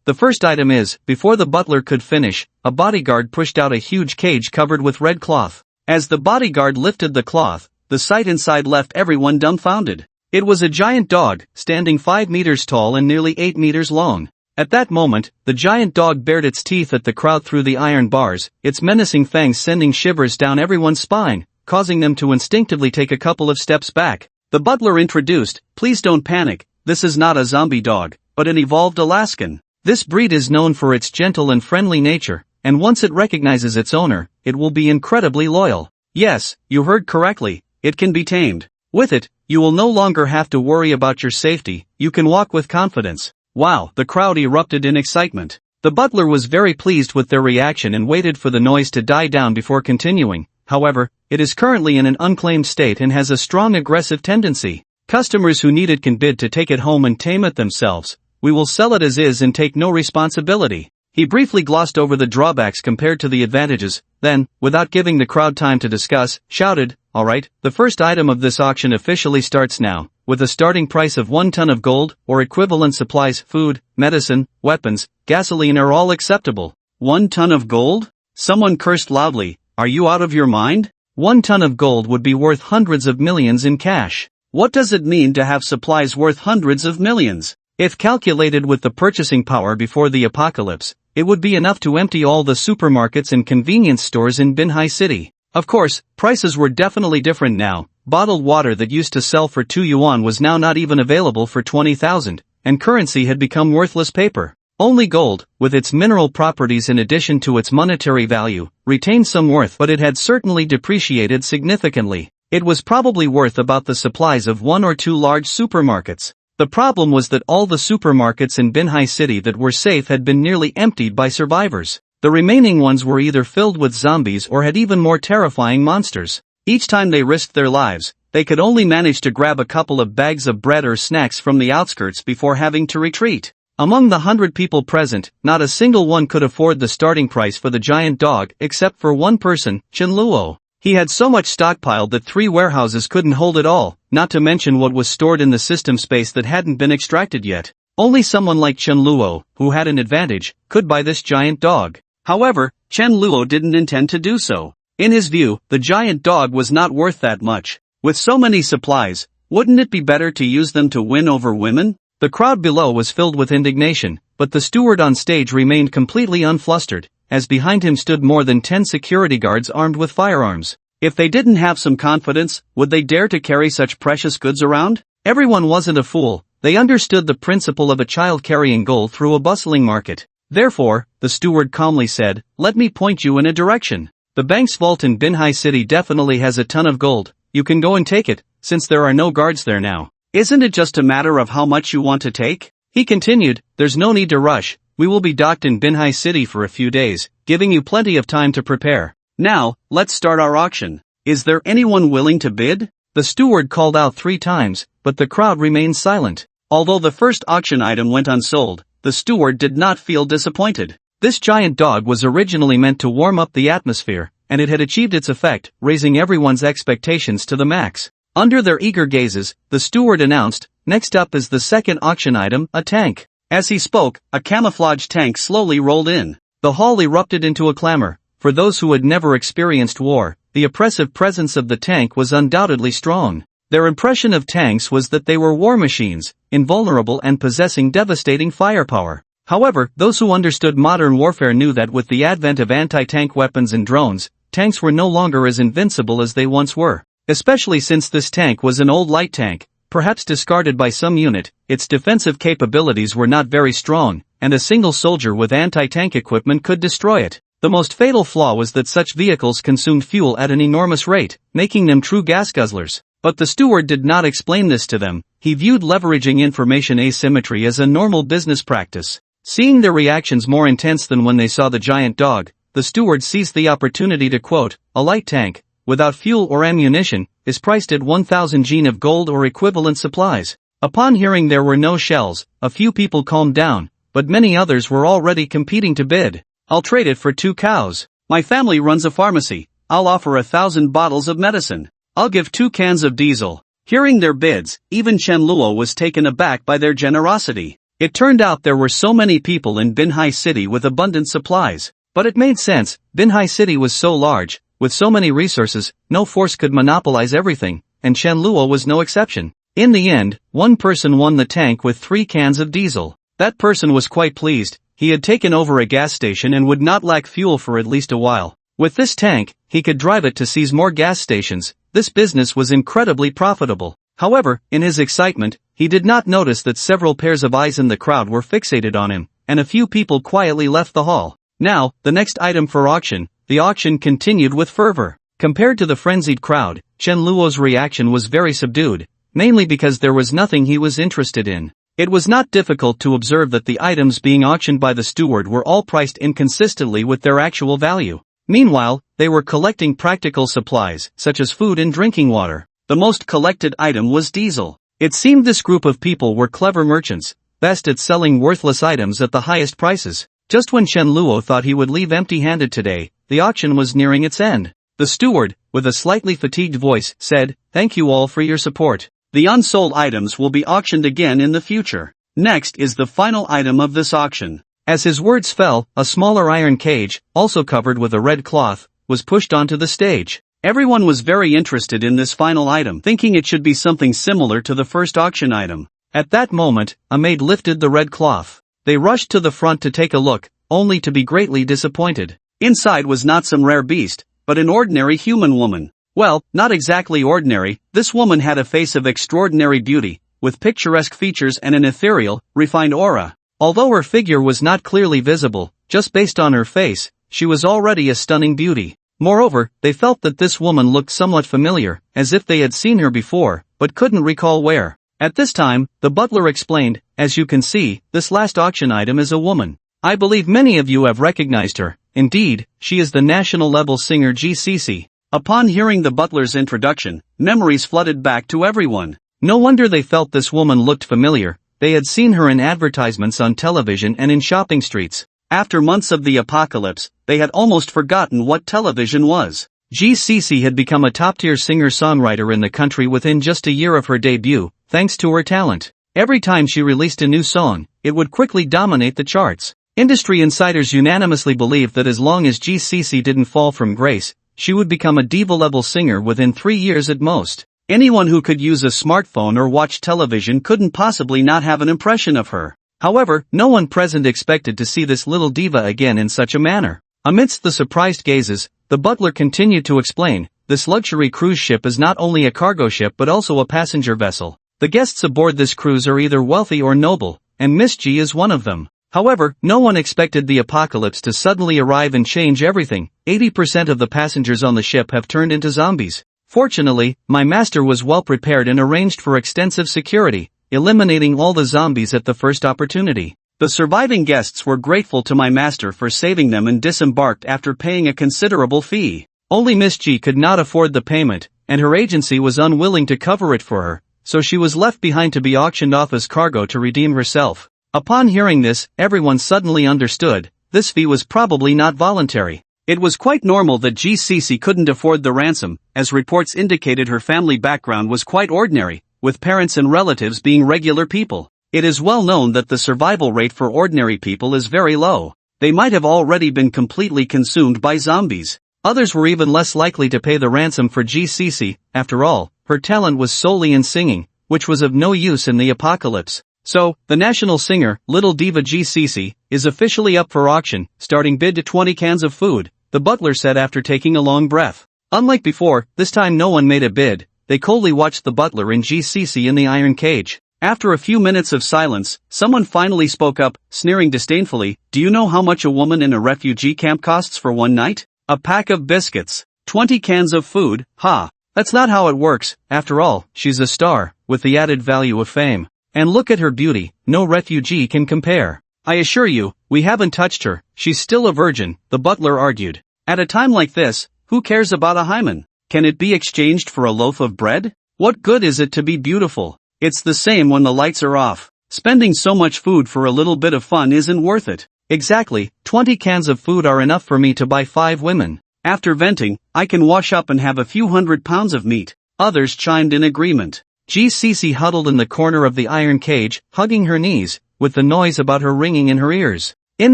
The first item is, before the butler could finish, a bodyguard pushed out a huge cage covered with red cloth. As the bodyguard lifted the cloth, the sight inside left everyone dumbfounded. It was a giant dog, standing 5 meters tall and nearly 8 meters long. At that moment, the giant dog bared its teeth at the crowd through the iron bars, its menacing fangs sending shivers down everyone's spine, causing them to instinctively take a couple of steps back. The butler introduced, "Please don't panic, this is not a zombie dog, but an evolved Alaskan. This breed is known for its gentle and friendly nature, and once it recognizes its owner, it will be incredibly loyal. Yes, you heard correctly, it can be tamed. With it, you will no longer have to worry about your safety, you can walk with confidence." Wow, the crowd erupted in excitement. The butler was very pleased with their reaction and waited for the noise to die down before continuing. However, it is currently in an unclaimed state and has a strong aggressive tendency. Customers who need it can bid to take it home and tame it themselves. We will sell it as is and take no responsibility. He briefly glossed over the drawbacks compared to the advantages, then, without giving the crowd time to discuss, shouted, "Alright, the first item of this auction officially starts now, with a starting price of 1 ton of gold, or equivalent supplies, food, medicine, weapons, gasoline are all acceptable." 1 ton of gold? Someone cursed loudly, "Are you out of your mind? 1 ton of gold would be worth hundreds of millions in cash. What does it mean to have supplies worth hundreds of millions? If calculated with the purchasing power before the apocalypse, it would be enough to empty all the supermarkets and convenience stores in Binhai City." Of course, prices were definitely different now. Bottled water that used to sell for 2 yuan was now not even available for 20,000, and currency had become worthless paper. Only gold, with its mineral properties in addition to its monetary value, retained some worth, but it had certainly depreciated significantly. It was probably worth about the supplies of 1 or 2 large supermarkets. The problem was that all the supermarkets in Binhai City that were safe had been nearly emptied by survivors. The remaining ones were either filled with zombies or had even more terrifying monsters. Each time they risked their lives, they could only manage to grab a couple of bags of bread or snacks from the outskirts before having to retreat. Among the 100 people present, not a single one could afford the starting price for the giant dog except for one person, Chen Luo. He had so much stockpiled that 3 warehouses couldn't hold it all, not to mention what was stored in the system space that hadn't been extracted yet. Only someone like Chen Luo, who had an advantage, could buy this giant dog. However, Chen Luo didn't intend to do so. In his view, the giant dog was not worth that much. With so many supplies, wouldn't it be better to use them to win over women? The crowd below was filled with indignation, but the steward on stage remained completely unflustered, as behind him stood more than 10 security guards armed with firearms. If they didn't have some confidence, would they dare to carry such precious goods around? Everyone wasn't a fool. They understood the principle of a child carrying gold through a bustling market. Therefore, the steward calmly said, "Let me point you in a direction. The bank's vault in Binhai City definitely has a ton of gold. You can go and take it, since there are no guards there now. Isn't it just a matter of how much you want to take?" He continued, "There's no need to rush. We will be docked in Binhai City for a few days, giving you plenty of time to prepare. Now, let's start our auction. Is there anyone willing to bid?" The steward called out 3 times, but the crowd remained silent. Although the first auction item went unsold, the steward did not feel disappointed. This giant dog was originally meant to warm up the atmosphere, and it had achieved its effect, raising everyone's expectations to the max. Under their eager gazes, the steward announced, "Next up is the second auction item, a tank." As he spoke, a camouflage tank slowly rolled in. The hall erupted into a clamor. For those who had never experienced war, the oppressive presence of the tank was undoubtedly strong. Their impression of tanks was that they were war machines, invulnerable and possessing devastating firepower. However, those who understood modern warfare knew that with the advent of anti-tank weapons and drones, tanks were no longer as invincible as they once were. Especially since this tank was an old light tank, perhaps discarded by some unit, its defensive capabilities were not very strong, and a single soldier with anti-tank equipment could destroy it. The most fatal flaw was that such vehicles consumed fuel at an enormous rate, making them true gas guzzlers. But the steward did not explain this to them. He viewed leveraging information asymmetry as a normal business practice. Seeing their reactions more intense than when they saw the giant dog, the steward seized the opportunity to quote, "A light tank, without fuel or ammunition, is priced at 1,000 jin of gold or equivalent supplies." Upon hearing there were no shells, a few people calmed down, but many others were already competing to bid. "I'll trade it for 2 cows. My family runs a pharmacy. I'll offer 1,000 bottles of medicine. I'll give 2 cans of diesel." Hearing their bids, even Chen Luo was taken aback by their generosity. It turned out there were so many people in Binhai City with abundant supplies. But it made sense. Binhai City was so large, with so many resources, no force could monopolize everything, and Chen Luo was no exception. In the end, one person won the tank with 3 cans of diesel. That person was quite pleased. He had taken over a gas station and would not lack fuel for at least a while. With this tank, he could drive it to seize more gas stations. This business was incredibly profitable. However, in his excitement, he did not notice that several pairs of eyes in the crowd were fixated on him, and a few people quietly left the hall. Now, the next item for auction. The auction continued with fervor. Compared to the frenzied crowd, Chen Luo's reaction was very subdued, mainly because there was nothing he was interested in. It was not difficult to observe that the items being auctioned by the steward were all priced inconsistently with their actual value. Meanwhile, they were collecting practical supplies, such as food and drinking water. The most collected item was diesel. It seemed this group of people were clever merchants, best at selling worthless items at the highest prices. Just when Chen Luo thought he would leave empty-handed today, the auction was nearing its end. The steward, with a slightly fatigued voice, said, "Thank you all for your support. The unsold items will be auctioned again in the future. Next is the final item of this auction." As his words fell, a smaller iron cage, also covered with a red cloth, was pushed onto the stage. Everyone was very interested in this final item, thinking it should be something similar to the first auction item. At that moment, a maid lifted the red cloth. They rushed to the front to take a look, only to be greatly disappointed. Inside was not some rare beast, but an ordinary human woman. Well, not exactly ordinary. This woman had a face of extraordinary beauty, with picturesque features and an ethereal, refined aura. Although her figure was not clearly visible, just based on her face, she was already a stunning beauty. Moreover, they felt that this woman looked somewhat familiar, as if they had seen her before, but couldn't recall where. At this time, the butler explained, "As you can see, this last auction item is a woman. I believe many of you have recognized her. Indeed, she is the national-level singer GCC." Upon hearing the butler's introduction, memories flooded back to everyone. No wonder they felt this woman looked familiar. They had seen her in advertisements on television and in shopping streets. After months of the apocalypse, they had almost forgotten what television was. GCC had become a top-tier singer-songwriter in the country within just a year of her debut, thanks to her talent. Every time she released a new song, it would quickly dominate the charts. Industry insiders unanimously believed that as long as GCC didn't fall from grace, she would become a diva-level singer within 3 years at most. Anyone who could use a smartphone or watch television couldn't possibly not have an impression of her. However, no one present expected to see this little diva again in such a manner. Amidst the surprised gazes, the butler continued to explain, "This luxury cruise ship is not only a cargo ship but also a passenger vessel. The guests aboard this cruise are either wealthy or noble, and Miss G is one of them." However, no one expected the apocalypse to suddenly arrive and change everything. 80% of the passengers on the ship have turned into zombies. Fortunately, my master was well prepared and arranged for extensive security, eliminating all the zombies at the first opportunity. The surviving guests were grateful to my master for saving them and disembarked after paying a considerable fee. Only Miss G could not afford the payment, and her agency was unwilling to cover it for her, so she was left behind to be auctioned off as cargo to redeem herself. Upon hearing this, everyone suddenly understood, this fee was probably not voluntary. It was quite normal that GCC couldn't afford the ransom, as reports indicated her family background was quite ordinary, with parents and relatives being regular people. It is well known that the survival rate for ordinary people is very low. They might have already been completely consumed by zombies. Others were even less likely to pay the ransom for GCC. After all, her talent was solely in singing, which was of no use in the apocalypse. So, the national singer, Little Diva GCC, is officially up for auction, starting bid to 20 cans of food, the butler said after taking a long breath. Unlike before, this time no one made a bid, they coldly watched the butler and GCC in the iron cage. After a few minutes of silence, someone finally spoke up, sneering disdainfully, "Do you know how much a woman in a refugee camp costs for one night? A pack of biscuits. 20 cans of food, ha. That's not how it works, after all, she's a star, with the added value of fame. And look at her beauty, no refugee can compare. I assure you, we haven't touched her, she's still a virgin," the butler argued. At a time like this, who cares about a hymen? Can it be exchanged for a loaf of bread? What good is it to be beautiful? It's the same when the lights are off. Spending so much food for a little bit of fun isn't worth it. Exactly, 20 cans of food are enough for me to buy 5 women. After venting, I can wash up and have a few 100 pounds of meat. Others chimed in agreement. GCC huddled in the corner of the iron cage, hugging her knees, with the noise about her ringing in her ears. In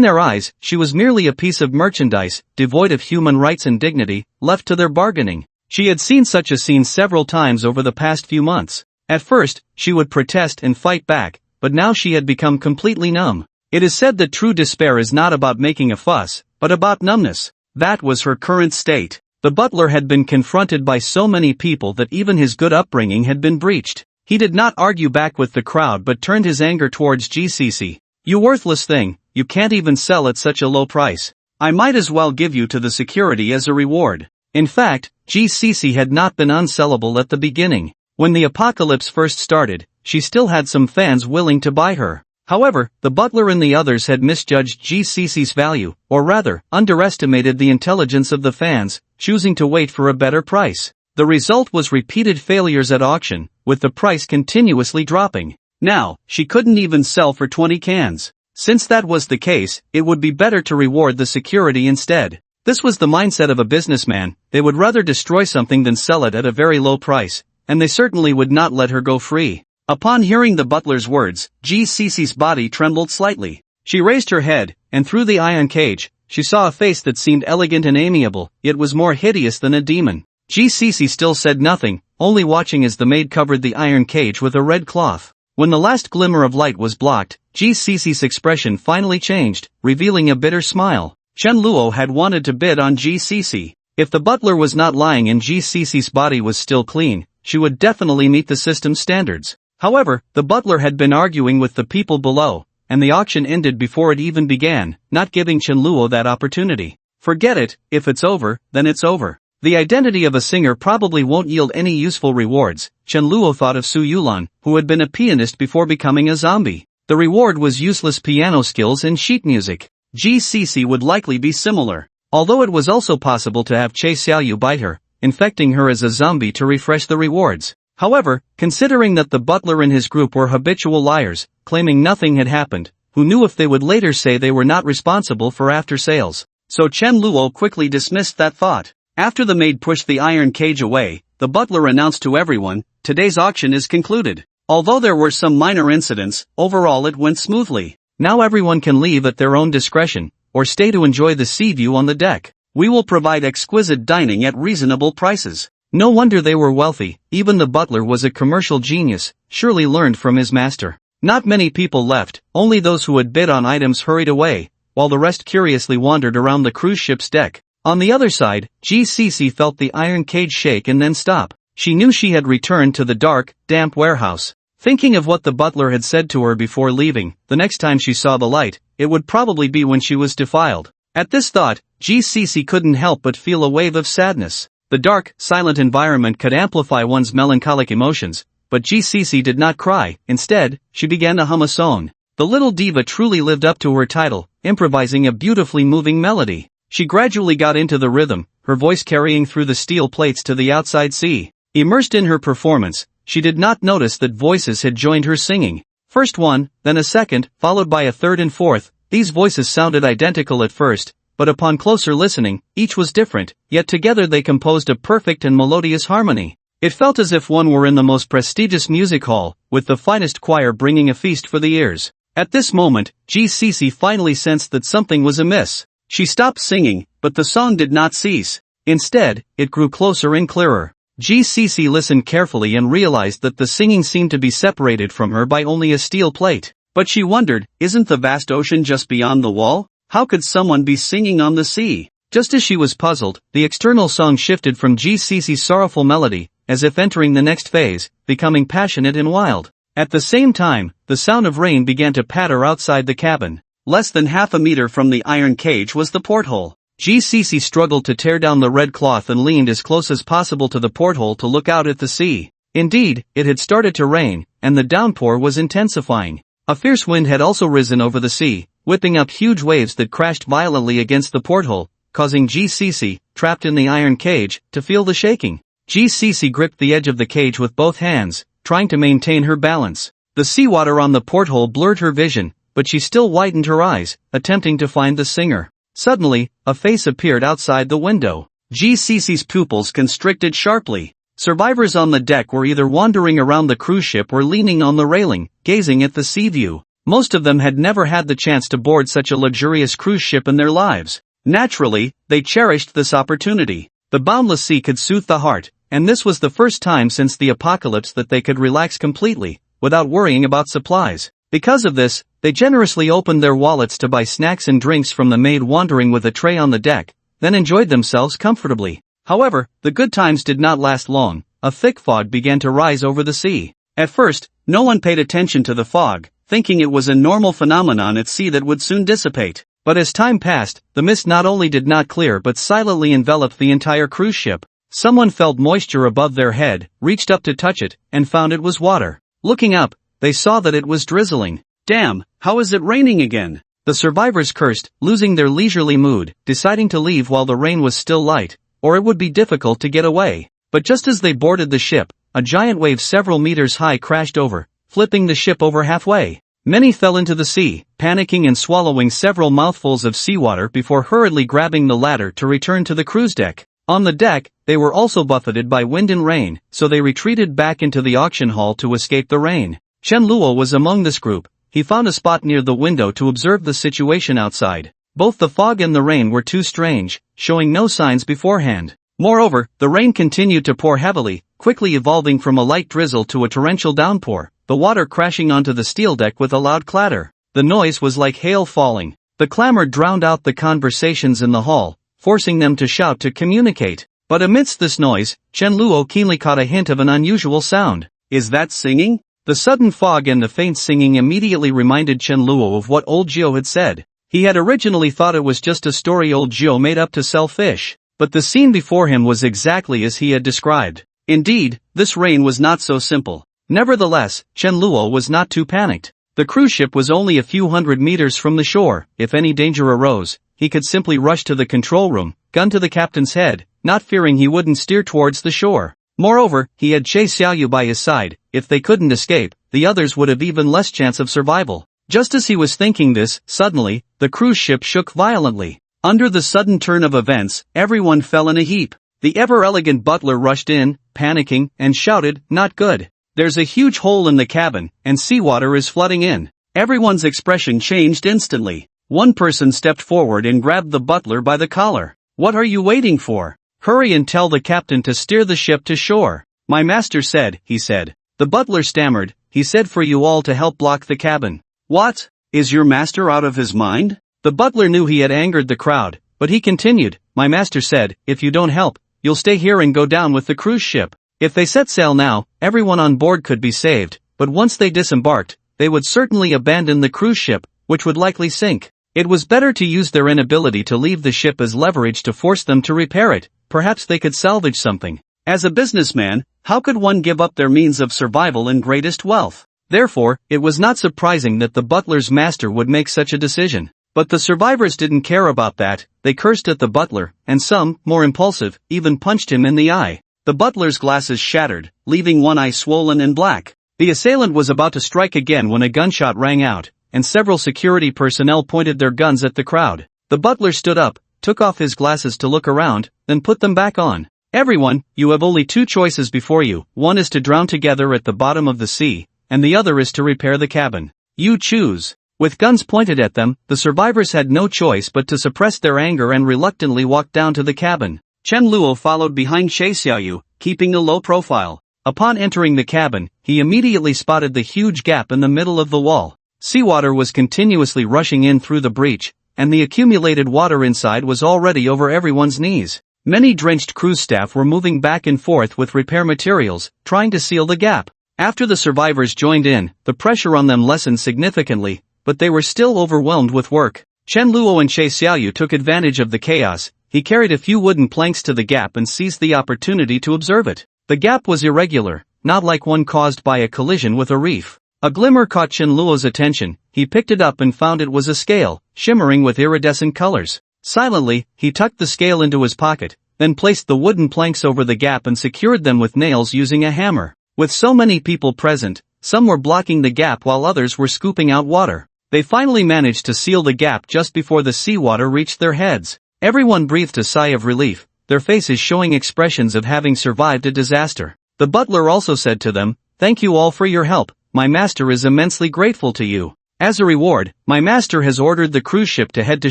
their eyes, she was merely a piece of merchandise, devoid of human rights and dignity, left to their bargaining. She had seen such a scene several times over the past few months. At first, she would protest and fight back, but now she had become completely numb. It is said that true despair is not about making a fuss, but about numbness. That was her current state. The butler had been confronted by so many people that even his good upbringing had been breached. He did not argue back with the crowd but turned his anger towards GCC. "You worthless thing, you can't even sell at such a low price. I might as well give you to the security as a reward." In fact, GCC had not been unsellable at the beginning. When the apocalypse first started, she still had some fans willing to buy her. However, the butler and the others had misjudged GCC's value, or rather, underestimated the intelligence of the fans, choosing to wait for a better price. The result was repeated failures at auction, with the price continuously dropping. Now, she couldn't even sell for 20 cans. Since that was the case, it would be better to reward the security instead. This was the mindset of a businessman, they would rather destroy something than sell it at a very low price, and they certainly would not let her go free. Upon hearing the butler's words, GCC's body trembled slightly. She raised her head, and through the iron cage, she saw a face that seemed elegant and amiable, yet was more hideous than a demon. GCC still said nothing, only watching as the maid covered the iron cage with a red cloth. When the last glimmer of light was blocked, GCC's expression finally changed, revealing a bitter smile. Chen Luo had wanted to bid on GCC. If the butler was not lying and GCC's body was still clean, she would definitely meet the system's standards. However, the butler had been arguing with the people below, and the auction ended before it even began, not giving Chen Luo that opportunity. Forget it, if it's over, then it's over. The identity of a singer probably won't yield any useful rewards, Chen Luo thought of Su Yulan, who had been a pianist before becoming a zombie. The reward was useless piano skills and sheet music. GCC would likely be similar. Although it was also possible to have Che Xiaoyu bite her, infecting her as a zombie to refresh the rewards. However, considering that the butler and his group were habitual liars, claiming nothing had happened, who knew if they would later say they were not responsible for after sales? So Chen Luo quickly dismissed that thought. After the maid pushed the iron cage away, the butler announced to everyone, "Today's auction is concluded." Although there were some minor incidents, overall it went smoothly. Now everyone can leave at their own discretion, or stay to enjoy the sea view on the deck. We will provide exquisite dining at reasonable prices. No wonder they were wealthy, even the butler was a commercial genius, surely learned from his master. Not many people left, only those who had bid on items hurried away, while the rest curiously wandered around the cruise ship's deck. On the other side, GCC felt the iron cage shake and then stop. She knew she had returned to the dark, damp warehouse. Thinking of what the butler had said to her before leaving, the next time she saw the light, it would probably be when she was defiled. At this thought, GCC couldn't help but feel a wave of sadness. The dark, silent environment could amplify one's melancholic emotions, but GCC did not cry. Instead, she began to hum a song. The little diva truly lived up to her title, improvising a beautifully moving melody. She gradually got into the rhythm, her voice carrying through the steel plates to the outside sea. Immersed in her performance, she did not notice that voices had joined her singing. First one, then a second, followed by a third and fourth. These voices sounded identical at first, but upon closer listening, each was different, yet together they composed a perfect and melodious harmony. It felt as if one were in the most prestigious music hall, with the finest choir bringing a feast for the ears. At this moment, GCC finally sensed that something was amiss. She stopped singing, but the song did not cease. Instead, it grew closer and clearer. GCC listened carefully and realized that the singing seemed to be separated from her by only a steel plate. But she wondered, isn't the vast ocean just beyond the wall? How could someone be singing on the sea? Just as she was puzzled, the external song shifted from GCC's sorrowful melody, as if entering the next phase, becoming passionate and wild. At the same time, the sound of rain began to patter outside the cabin. Less than half a meter from the iron cage was the porthole. GCC struggled to tear down the red cloth and leaned as close as possible to the porthole to look out at the sea. Indeed, it had started to rain, and the downpour was intensifying. A fierce wind had also risen over the sea, whipping up huge waves that crashed violently against the porthole, causing GCC, trapped in the iron cage, to feel the shaking. GCC gripped the edge of the cage with both hands, trying to maintain her balance. The seawater on the porthole blurred her vision, but she still widened her eyes, attempting to find the singer. Suddenly, a face appeared outside the window. GCC's pupils constricted sharply. Survivors on the deck were either wandering around the cruise ship or leaning on the railing, gazing at the sea view. Most of them had never had the chance to board such a luxurious cruise ship in their lives. Naturally, they cherished this opportunity. The boundless sea could soothe the heart, and this was the first time since the apocalypse that they could relax completely, without worrying about supplies. Because of this, they generously opened their wallets to buy snacks and drinks from the maid wandering with a tray on the deck, then enjoyed themselves comfortably. However, the good times did not last long. A thick fog began to rise over the sea. At first, no one paid attention to the fog, thinking it was a normal phenomenon at sea that would soon dissipate. But as time passed, the mist not only did not clear but silently enveloped the entire cruise ship. Someone felt moisture above their head, reached up to touch it, and found it was water. Looking up, they saw that it was drizzling. Damn, how is it raining again? The survivors cursed, losing their leisurely mood, deciding to leave while the rain was still light, or it would be difficult to get away. But just as they boarded the ship, a giant wave several meters high crashed over, flipping the ship over halfway. Many fell into the sea, panicking and swallowing several mouthfuls of seawater before hurriedly grabbing the ladder to return to the cruise deck. On the deck, they were also buffeted by wind and rain, so they retreated back into the auction hall to escape the rain. Chen Luo was among this group. He found a spot near the window to observe the situation outside. Both the fog and the rain were too strange, showing no signs beforehand. Moreover, the rain continued to pour heavily, quickly evolving from a light drizzle to a torrential downpour, the water crashing onto the steel deck with a loud clatter. The noise was like hail falling. The clamor drowned out the conversations in the hall, forcing them to shout to communicate. But amidst this noise, Chen Luo keenly caught a hint of an unusual sound. Is that singing? The sudden fog and the faint singing immediately reminded Chen Luo of what old Jiao had said. He had originally thought it was just a story old Jiao made up to sell fish. But the scene before him was exactly as he had described. Indeed, this rain was not so simple. Nevertheless, Chen Luo was not too panicked. The cruise ship was only a few hundred meters from the shore. If any danger arose, he could simply rush to the control room, gun to the captain's head, not fearing he wouldn't steer towards the shore. Moreover, he had Che Xiaoyu by his side. If they couldn't escape, the others would have even less chance of survival. Just as he was thinking this, suddenly, the cruise ship shook violently. Under the sudden turn of events, everyone fell in a heap. The ever-elegant butler rushed in, panicking, and shouted, "Not good. There's a huge hole in the cabin, and seawater is flooding in." Everyone's expression changed instantly. One person stepped forward and grabbed the butler by the collar. "What are you waiting for? Hurry and tell the captain to steer the ship to shore." "My master said," he said. The butler stammered, "He said for you all to help block the cabin." "What? Is your master out of his mind?" The butler knew he had angered the crowd, but he continued, "My master said, if you don't help, you'll stay here and go down with the cruise ship. If they set sail now, everyone on board could be saved, but once they disembarked, they would certainly abandon the cruise ship, which would likely sink. It was better to use their inability to leave the ship as leverage to force them to repair it. Perhaps they could salvage something. As a businessman, how could one give up their means of survival and greatest wealth? Therefore, it was not surprising that the butler's master would make such a decision. But the survivors didn't care about that. They cursed at the butler, and some, more impulsive, even punched him in the eye. The butler's glasses shattered, leaving one eye swollen and black. The assailant was about to strike again when a gunshot rang out, and several security personnel pointed their guns at the crowd. The butler stood up, took off his glasses to look around, then put them back on. "Everyone, you have only two choices before you. One is to drown together at the bottom of the sea, and the other is to repair the cabin. You choose." With guns pointed at them, the survivors had no choice but to suppress their anger and reluctantly walked down to the cabin. Chen Luo followed behind Che Xiaoyu, keeping a low profile. Upon entering the cabin, he immediately spotted the huge gap in the middle of the wall. Seawater was continuously rushing in through the breach, and the accumulated water inside was already over everyone's knees. Many drenched cruise staff were moving back and forth with repair materials, trying to seal the gap. After the survivors joined in, the pressure on them lessened significantly, but they were still overwhelmed with work. Chen Luo and Che Xiaoyu took advantage of the chaos. He carried a few wooden planks to the gap and seized the opportunity to observe it. The gap was irregular, not like one caused by a collision with a reef. A glimmer caught Chen Luo's attention. He picked it up and found it was a scale, shimmering with iridescent colors. Silently, he tucked the scale into his pocket, then placed the wooden planks over the gap and secured them with nails using a hammer. With so many people present, some were blocking the gap while others were scooping out water. They finally managed to seal the gap just before the seawater reached their heads. Everyone breathed a sigh of relief, their faces showing expressions of having survived a disaster. The butler also said to them, "Thank you all for your help, my master is immensely grateful to you. As a reward, my master has ordered the cruise ship to head to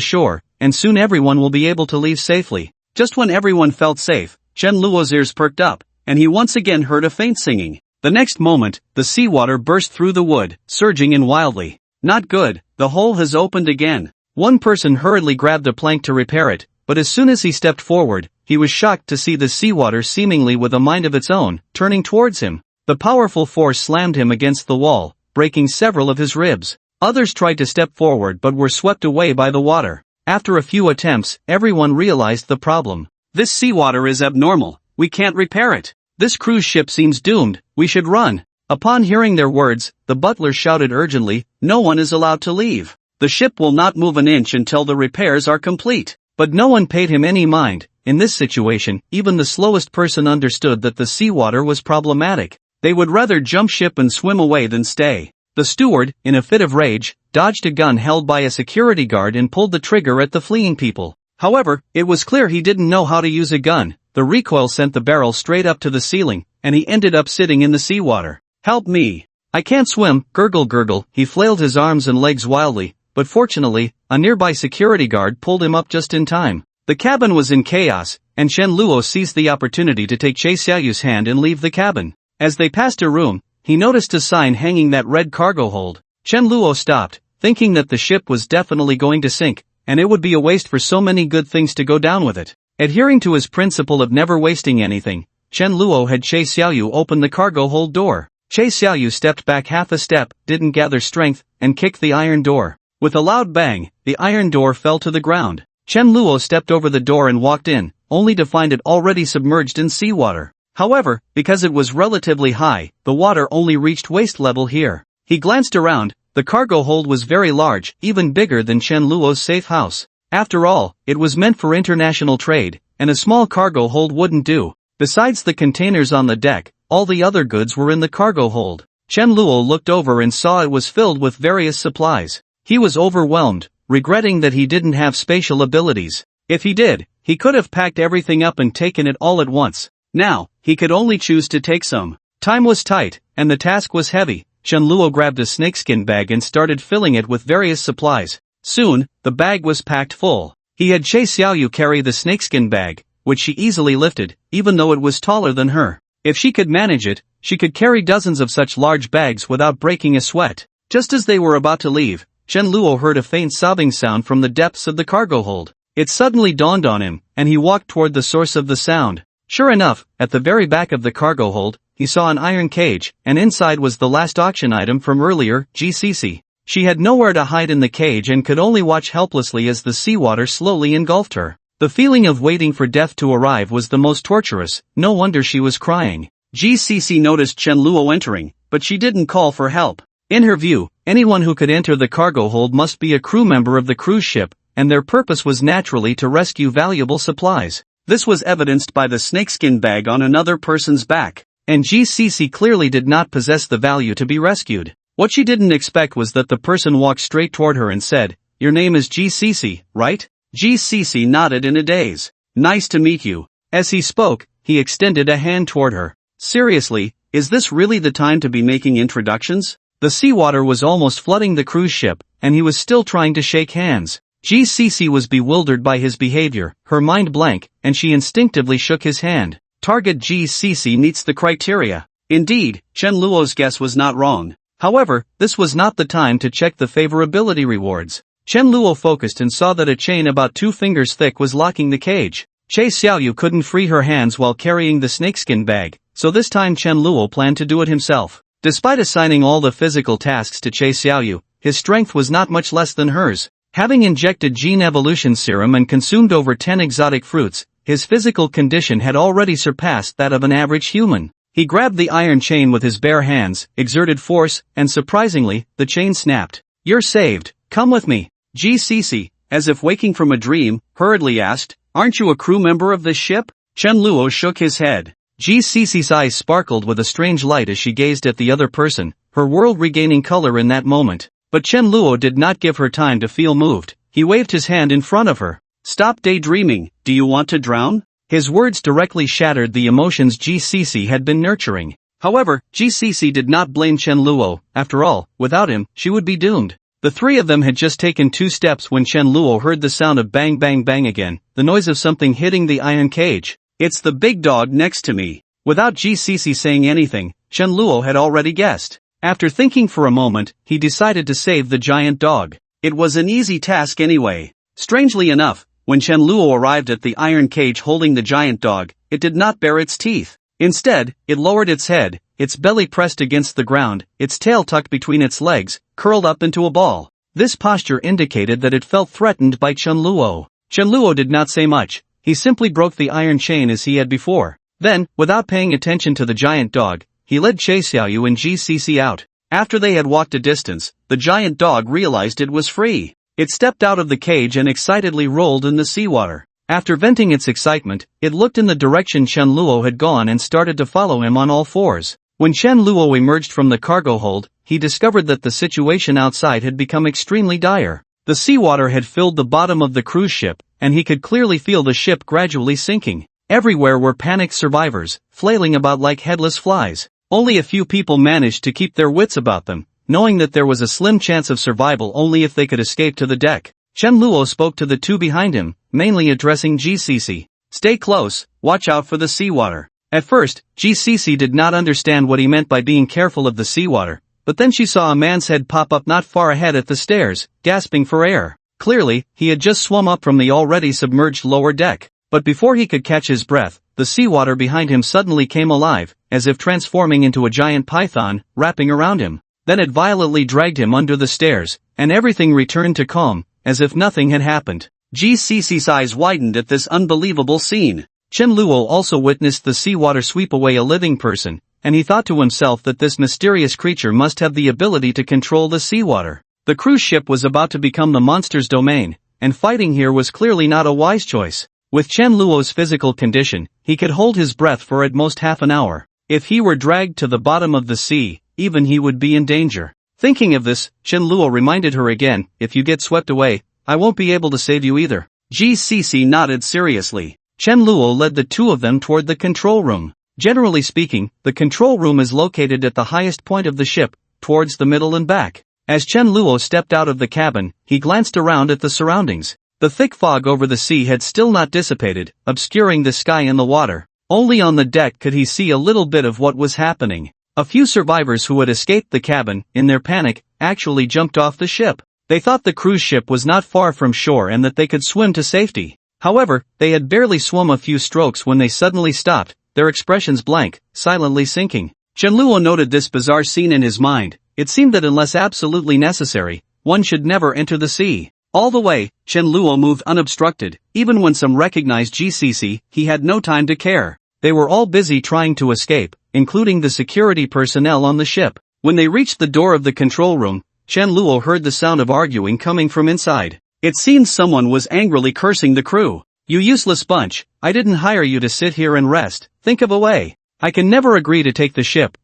shore, and soon everyone will be able to leave safely." Just when everyone felt safe, Chen Luo's ears perked up, and he once again heard a faint singing. The next moment, the seawater burst through the wood, surging in wildly. Not good, the hole has opened again. One person hurriedly grabbed a plank to repair it, but as soon as he stepped forward, he was shocked to see the seawater seemingly with a mind of its own, turning towards him. The powerful force slammed him against the wall, breaking several of his ribs. Others tried to step forward but were swept away by the water. After a few attempts, everyone realized the problem. This seawater is abnormal, we can't repair it. This cruise ship seems doomed, we should run. Upon hearing their words, the butler shouted urgently, "No one is allowed to leave. The ship will not move an inch until the repairs are complete." But no one paid him any mind. In this situation, even the slowest person understood that the seawater was problematic. They would rather jump ship and swim away than stay. The steward, in a fit of rage, dodged a gun held by a security guard and pulled the trigger at the fleeing people. However, it was clear he didn't know how to use a gun. The recoil sent the barrel straight up to the ceiling, and he ended up sitting in the seawater. "Help me! I can't swim, gurgle gurgle." He flailed his arms and legs wildly, but fortunately, a nearby security guard pulled him up just in time. The cabin was in chaos, and Chen Luo seized the opportunity to take Che Xiaoyu's hand and leave the cabin. As they passed a room, he noticed a sign hanging that read cargo hold. Chen Luo stopped, thinking that the ship was definitely going to sink, and it would be a waste for so many good things to go down with it. Adhering to his principle of never wasting anything, Chen Luo had Che Xiaoyu open the cargo hold door. Che Xiaoyu stepped back half a step, didn't gather strength, and kicked the iron door. With a loud bang, the iron door fell to the ground. Chen Luo stepped over the door and walked in, only to find it already submerged in seawater. However, because it was relatively high, the water only reached waist level here. He glanced around. The cargo hold was very large, even bigger than Chen Luo's safe house. After all, it was meant for international trade, and a small cargo hold wouldn't do. Besides the containers on the deck, all the other goods were in the cargo hold. Chen Luo looked over and saw it was filled with various supplies. He was overwhelmed, regretting that he didn't have spatial abilities. If he did, he could have packed everything up and taken it all at once. Now, he could only choose to take some. Time was tight, and the task was heavy. Chen Luo grabbed a snakeskin bag and started filling it with various supplies. Soon, the bag was packed full. He had Che Xiaoyu carry the snakeskin bag, which she easily lifted, even though it was taller than her. If she could manage it, she could carry dozens of such large bags without breaking a sweat. Just as they were about to leave, Chen Luo heard a faint sobbing sound from the depths of the cargo hold. It suddenly dawned on him, and he walked toward the source of the sound. Sure enough, at the very back of the cargo hold, he saw an iron cage, and inside was the last auction item from earlier, GCC. She had nowhere to hide in the cage and could only watch helplessly as the seawater slowly engulfed her. The feeling of waiting for death to arrive was the most torturous, no wonder she was crying. GCC noticed Chen Luo entering, but she didn't call for help. In her view, anyone who could enter the cargo hold must be a crew member of the cruise ship, and their purpose was naturally to rescue valuable supplies. This was evidenced by the snakeskin bag on another person's back, and GCC clearly did not possess the value to be rescued. What she didn't expect was that the person walked straight toward her and said, "Your name is GCC, right?" GCC nodded in a daze. "Nice to meet you." As he spoke, he extended a hand toward her. "Seriously, is this really the time to be making introductions?" The seawater was almost flooding the cruise ship, and he was still trying to shake hands. GCC was bewildered by his behavior, her mind blank, and she instinctively shook his hand. Target GCC meets the criteria. Indeed, Chen Luo's guess was not wrong. However, this was not the time to check the favorability rewards. Chen Luo focused and saw that a chain about 2 fingers thick was locking the cage. Che Xiaoyu couldn't free her hands while carrying the snakeskin bag, so this time Chen Luo planned to do it himself. Despite assigning all the physical tasks to Che Xiaoyu, his strength was not much less than hers. Having injected gene evolution serum and consumed over 10 exotic fruits, his physical condition had already surpassed that of an average human. He grabbed the iron chain with his bare hands, exerted force, and surprisingly, the chain snapped. "You're saved, come with me." GCC, as if waking from a dream, hurriedly asked, "Aren't you a crew member of this ship?" Chen Luo shook his head. GCC's eyes sparkled with a strange light as she gazed at the other person, her world regaining color in that moment. But Chen Luo did not give her time to feel moved. He waved his hand in front of her. "Stop daydreaming, do you want to drown?" His words directly shattered the emotions GCC had been nurturing. However, GCC did not blame Chen Luo. After all, without him, she would be doomed. The three of them had just taken 2 steps when Chen Luo heard the sound of bang bang bang again, the noise of something hitting the iron cage. "It's the big dog next to me." Without GCC saying anything, Chen Luo had already guessed. After thinking for a moment, he decided to save the giant dog. It was an easy task anyway. Strangely enough, when Chen Luo arrived at the iron cage holding the giant dog, it did not bare its teeth. Instead, it lowered its head, its belly pressed against the ground, its tail tucked between its legs, curled up into a ball. This posture indicated that it felt threatened by Chen Luo. Chen Luo did not say much. He simply broke the iron chain as he had before. Then, without paying attention to the giant dog, he led Che Xiaoyu and GCC out. After they had walked a distance, the giant dog realized it was free. It stepped out of the cage and excitedly rolled in the seawater. After venting its excitement, it looked in the direction Chen Luo had gone and started to follow him on all fours. When Chen Luo emerged from the cargo hold, he discovered that the situation outside had become extremely dire. The seawater had filled the bottom of the cruise ship, and he could clearly feel the ship gradually sinking. Everywhere were panicked survivors, flailing about like headless flies. Only a few people managed to keep their wits about them, knowing that there was a slim chance of survival only if they could escape to the deck. Chen Luo spoke to the 2 behind him, mainly addressing GCC. "Stay close, watch out for the seawater." At first, GCC did not understand what he meant by being careful of the seawater, but then she saw a man's head pop up not far ahead at the stairs, gasping for air. Clearly, he had just swum up from the already submerged lower deck. But before he could catch his breath, the seawater behind him suddenly came alive, as if transforming into a giant python, wrapping around him. Then it violently dragged him under the stairs, and everything returned to calm, as if nothing had happened. GCC's eyes widened at this unbelievable scene. Chen Luo also witnessed the seawater sweep away a living person, and he thought to himself that this mysterious creature must have the ability to control the seawater. The cruise ship was about to become the monster's domain, and fighting here was clearly not a wise choice. With Chen Luo's physical condition, he could hold his breath for at most half an hour. If he were dragged to the bottom of the sea, even he would be in danger. Thinking of this, Chen Luo reminded her again, "If you get swept away, I won't be able to save you either." GCC nodded seriously. Chen Luo led the 2 of them toward the control room. Generally speaking, the control room is located at the highest point of the ship, towards the middle and back. As Chen Luo stepped out of the cabin, he glanced around at the surroundings. The thick fog over the sea had still not dissipated, obscuring the sky and the water. Only on the deck could he see a little bit of what was happening. A few survivors who had escaped the cabin, in their panic, actually jumped off the ship. They thought the cruise ship was not far from shore and that they could swim to safety. However, they had barely swum a few strokes when they suddenly stopped, their expressions blank, silently sinking. Chen Luo noted this bizarre scene in his mind. It seemed that unless absolutely necessary, one should never enter the sea. All the way, Chen Luo moved unobstructed. Even when some recognized GCC, he had no time to care. They were all busy trying to escape, including the security personnel on the ship. When they reached the door of the control room, Chen Luo heard the sound of arguing coming from inside. It seemed someone was angrily cursing the crew. "You useless bunch, I didn't hire you to sit here and rest, think of a way. I can never agree to take the ship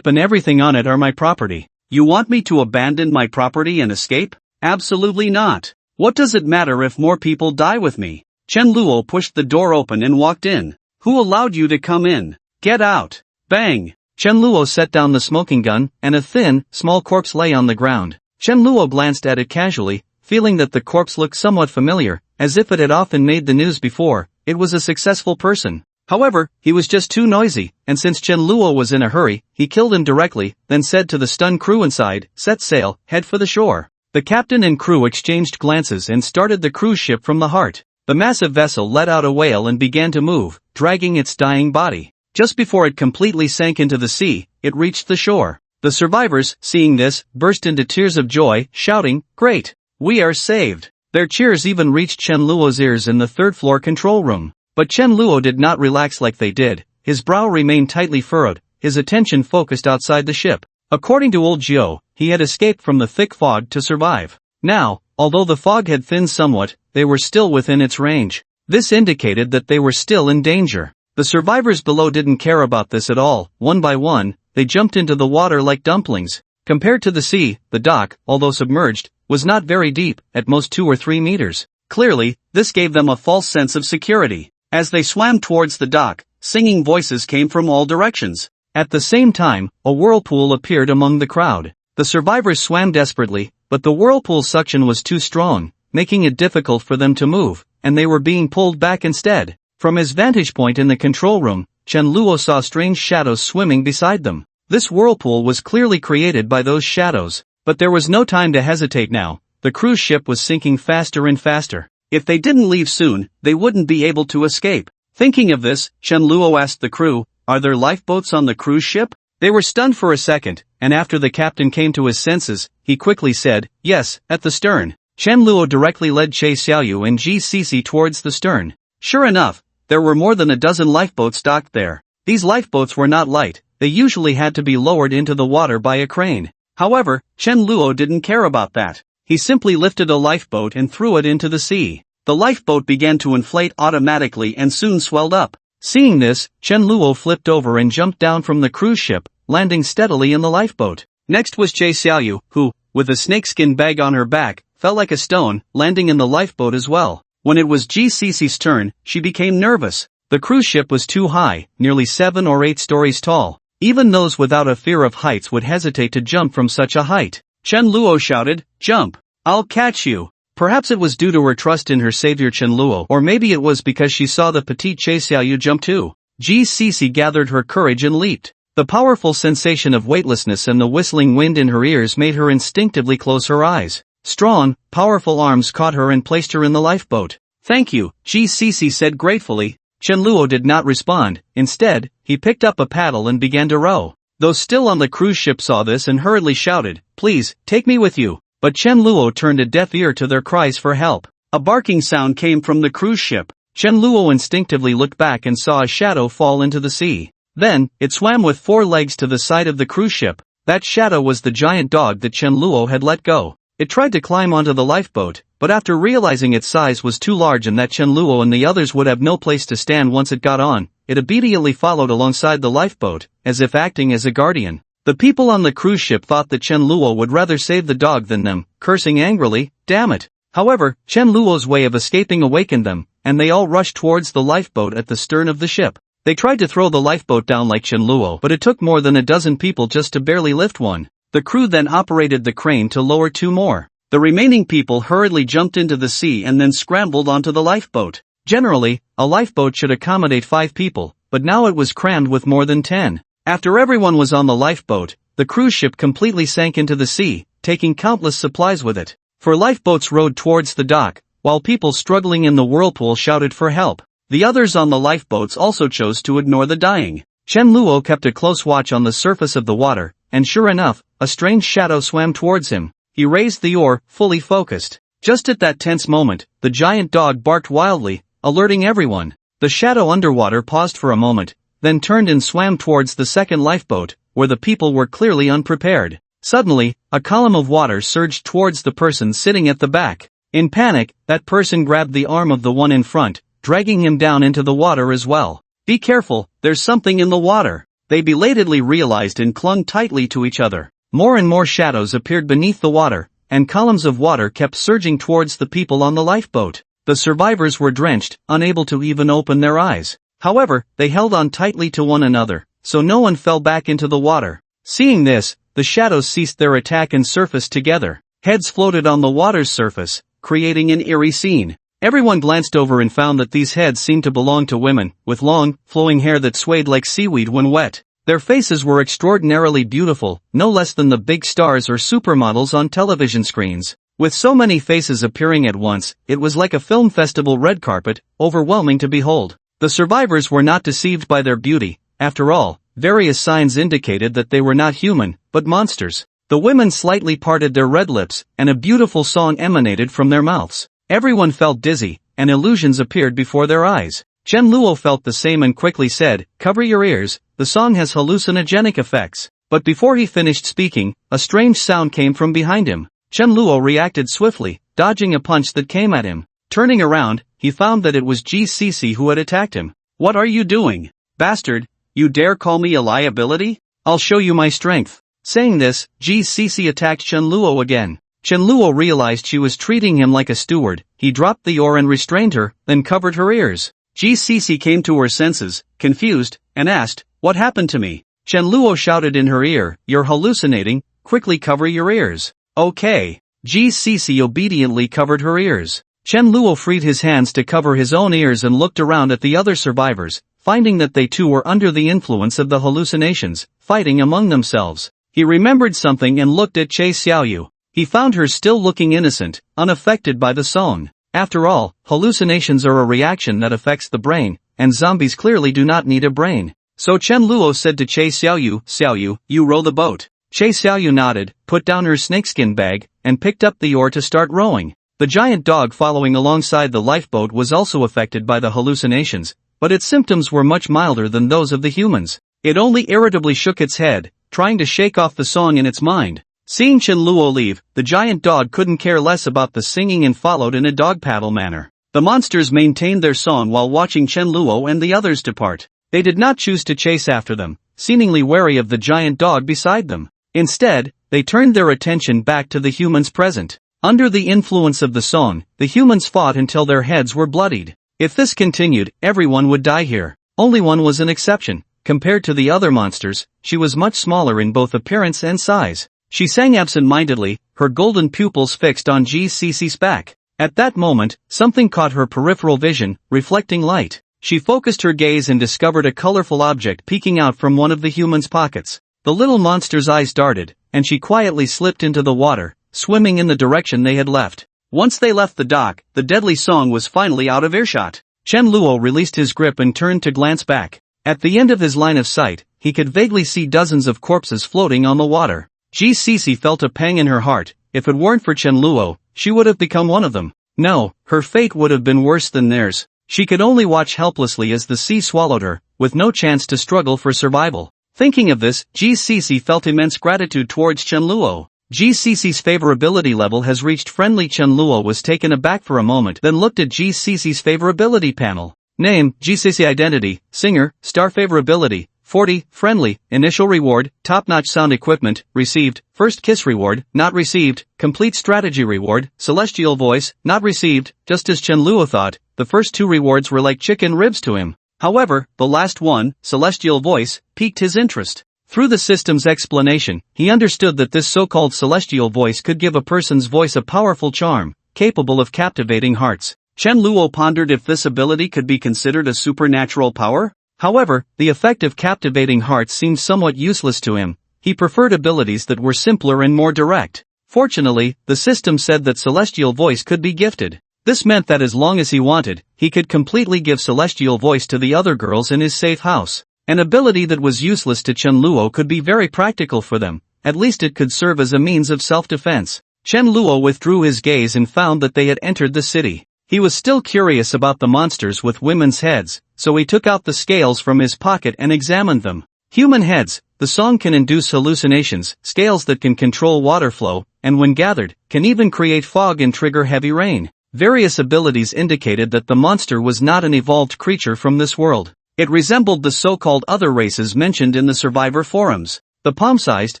and everything on it are my property. You want me to abandon my property and escape? Absolutely not. What does it matter if more people die with me?" Chen Luo pushed the door open and walked in. "Who allowed you to come in? Get out!" Bang! Chen Luo set down the smoking gun, and a thin, small corpse lay on the ground. Chen Luo glanced at it casually, feeling that the corpse looked somewhat familiar, as if it had often made the news before. It was a successful person. However, he was just too noisy, and since Chen Luo was in a hurry, he killed him directly, then said to the stunned crew inside, "Set sail, head for the shore." The captain and crew exchanged glances and started the cruise ship from the heart. The massive vessel let out a wail and began to move, dragging its dying body. Just before it completely sank into the sea, it reached the shore. The survivors, seeing this, burst into tears of joy, shouting, "Great! We are saved!" Their cheers even reached Chen Luo's ears in the third-floor control room. But Chen Luo did not relax like they did. His brow remained tightly furrowed, his attention focused outside the ship. According to old Jiu, he had escaped from the thick fog to survive. Now, although the fog had thinned somewhat, they were still within its range. This indicated that they were still in danger. The survivors below didn't care about this at all. One by one, they jumped into the water like dumplings. Compared to the sea, the dock, although submerged, was not very deep, at most 2 or 3 meters. Clearly, this gave them a false sense of security. As they swam towards the dock, singing voices came from all directions. At the same time, a whirlpool appeared among the crowd. The survivors swam desperately, but the whirlpool suction was too strong, making it difficult for them to move, and they were being pulled back instead. From his vantage point in the control room, Chen Luo saw strange shadows swimming beside them. This whirlpool was clearly created by those shadows, but there was no time to hesitate now. The cruise ship was sinking faster and faster. If they didn't leave soon, they wouldn't be able to escape. Thinking of this, Chen Luo asked the crew, "Are there lifeboats on the cruise ship?" They were stunned for a second, and after the captain came to his senses, he quickly said, "Yes, at the stern." Chen Luo directly led Che Xiaoyu and Ji Cece towards the stern. Sure enough, there were more than a dozen lifeboats docked there. These lifeboats were not light, they usually had to be lowered into the water by a crane. However, Chen Luo didn't care about that. He simply lifted a lifeboat and threw it into the sea. The lifeboat began to inflate automatically and soon swelled up. Seeing this, Chen Luo flipped over and jumped down from the cruise ship, landing steadily in the lifeboat. Next was Che Xiaoyu, who, with a snakeskin bag on her back, fell like a stone, landing in the lifeboat as well. When it was Ji Cece's turn, she became nervous. The cruise ship was too high, nearly 7 or 8 stories tall. Even those without a fear of heights would hesitate to jump from such a height. Chen Luo shouted, "Jump! I'll catch you!" Perhaps it was due to her trust in her savior Chen Luo, or maybe it was because she saw the petite Che Xiaoyu jump too. Ji Cece gathered her courage and leaped. The powerful sensation of weightlessness and the whistling wind in her ears made her instinctively close her eyes. Strong, powerful arms caught her and placed her in the lifeboat. "Thank you," Ji Cece said gratefully. Chen Luo did not respond. Instead, he picked up a paddle and began to row. Those still on the cruise ship saw this and hurriedly shouted, "Please, take me with you." But Chen Luo turned a deaf ear to their cries for help. A barking sound came from the cruise ship. Chen Luo instinctively looked back and saw a shadow fall into the sea. Then, it swam with 4 legs to the side of the cruise ship. That shadow was the giant dog that Chen Luo had let go. It tried to climb onto the lifeboat, but after realizing its size was too large and that Chen Luo and the others would have no place to stand once it got on, it obediently followed alongside the lifeboat, as if acting as a guardian. The people on the cruise ship thought that Chen Luo would rather save the dog than them, cursing angrily, "Damn it!" However, Chen Luo's way of escaping awakened them, and they all rushed towards the lifeboat at the stern of the ship. They tried to throw the lifeboat down like Chen Luo, but it took more than a dozen people just to barely lift one. The crew then operated the crane to lower 2 more. The remaining people hurriedly jumped into the sea and then scrambled onto the lifeboat. Generally, a lifeboat should accommodate 5 people, but now it was crammed with more than 10. After everyone was on the lifeboat, the cruise ship completely sank into the sea, taking countless supplies with it. 4 lifeboats rowed towards the dock, while people struggling in the whirlpool shouted for help. The others on the lifeboats also chose to ignore the dying. Chen Luo kept a close watch on the surface of the water, and sure enough, a strange shadow swam towards him. He raised the oar, fully focused. Just at that tense moment, the giant dog barked wildly, alerting everyone. The shadow underwater paused for a moment, then turned and swam towards the second lifeboat, where the people were clearly unprepared. Suddenly, a column of water surged towards the person sitting at the back. In panic, that person grabbed the arm of the one in front, dragging him down into the water as well. "Be careful, there's something in the water." They belatedly realized and clung tightly to each other. More and more shadows appeared beneath the water, and columns of water kept surging towards the people on the lifeboat. The survivors were drenched, unable to even open their eyes. However, they held on tightly to one another, so no one fell back into the water. Seeing this, the shadows ceased their attack and surfaced together. Heads floated on the water's surface, creating an eerie scene. Everyone glanced over and found that these heads seemed to belong to women, with long, flowing hair that swayed like seaweed when wet. Their faces were extraordinarily beautiful, no less than the big stars or supermodels on television screens. With so many faces appearing at once, it was like a film festival red carpet, overwhelming to behold. The survivors were not deceived by their beauty. After all, various signs indicated that they were not human, but monsters. The women slightly parted their red lips, and a beautiful song emanated from their mouths. Everyone felt dizzy, and illusions appeared before their eyes. Chen Luo felt the same and quickly said, "Cover your ears, the song has hallucinogenic effects." But before he finished speaking, a strange sound came from behind him. Chen Luo reacted swiftly, dodging a punch that came at him. Turning around, he found that it was GCC who had attacked him. "What are you doing, bastard? You dare call me a liability? I'll show you my strength." Saying this, GCC attacked Chen Luo again. Chen Luo realized she was treating him like a steward. He dropped the oar and restrained her, then covered her ears. GCC came to her senses, confused, and asked, "What happened to me?" Chen Luo shouted in her ear, "You're hallucinating, quickly cover your ears." "Okay." GCC obediently covered her ears. Chen Luo freed his hands to cover his own ears and looked around at the other survivors, finding that they too were under the influence of the hallucinations, fighting among themselves. He remembered something and looked at Che Xiaoyu. He found her still looking innocent, unaffected by the song. After all, hallucinations are a reaction that affects the brain, and zombies clearly do not need a brain. So Chen Luo said to Che Xiaoyu, "Xiaoyu, you row the boat." Che Xiaoyu nodded, put down her snakeskin bag, and picked up the oar to start rowing. The giant dog following alongside the lifeboat was also affected by the hallucinations, but its symptoms were much milder than those of the humans. It only irritably shook its head, trying to shake off the song in its mind. Seeing Chen Luo leave, the giant dog couldn't care less about the singing and followed in a dog paddle manner. The monsters maintained their song while watching Chen Luo and the others depart. They did not choose to chase after them, seemingly wary of the giant dog beside them. Instead, they turned their attention back to the humans present. Under the influence of the song, the humans fought until their heads were bloodied. If this continued, everyone would die here. Only one was an exception. Compared to the other monsters, she was much smaller in both appearance and size. She sang absent-mindedly, her golden pupils fixed on GCC's back. At that moment, something caught her peripheral vision, reflecting light. She focused her gaze and discovered a colorful object peeking out from one of the human's pockets. The little monster's eyes darted, and she quietly slipped into the water, swimming in the direction they had left. Once they left the dock, the deadly song was finally out of earshot. Chen Luo released his grip and turned to glance back. At the end of his line of sight, he could vaguely see dozens of corpses floating on the water. GCC felt a pang in her heart. If it weren't for Chen Luo, she would have become one of them. No, her fate would have been worse than theirs. She could only watch helplessly as the sea swallowed her, with no chance to struggle for survival. Thinking of this, GCC felt immense gratitude towards Chen Luo. GCC's favorability level has reached friendly. Chen Luo was taken aback for a moment, then looked at GCC's favorability panel. Name, GCC identity, singer, star favorability, 40, friendly, initial reward, top-notch sound equipment, received, first kiss reward, not received, complete strategy reward, celestial voice, not received. Just as Chen Luo thought, the first two rewards were like chicken ribs to him. However, the last one, celestial voice, piqued his interest. Through the system's explanation, he understood that this so-called celestial voice could give a person's voice a powerful charm, capable of captivating hearts. Chen Luo pondered if this ability could be considered a supernatural power. However, the effect of captivating hearts seemed somewhat useless to him. He preferred abilities that were simpler and more direct. Fortunately, the system said that celestial voice could be gifted. This meant that as long as he wanted, he could completely give celestial voice to the other girls in his safe house. An ability that was useless to Chen Luo could be very practical for them. At least it could serve as a means of self-defense. Chen Luo withdrew his gaze and found that they had entered the city. He was still curious about the monsters with women's heads, so he took out the scales from his pocket and examined them. Human heads. The song can induce hallucinations, scales that can control water flow, and when gathered, can even create fog and trigger heavy rain. Various abilities indicated that the monster was not an evolved creature from this world. It resembled the so-called other races mentioned in the survivor forums. The palm-sized,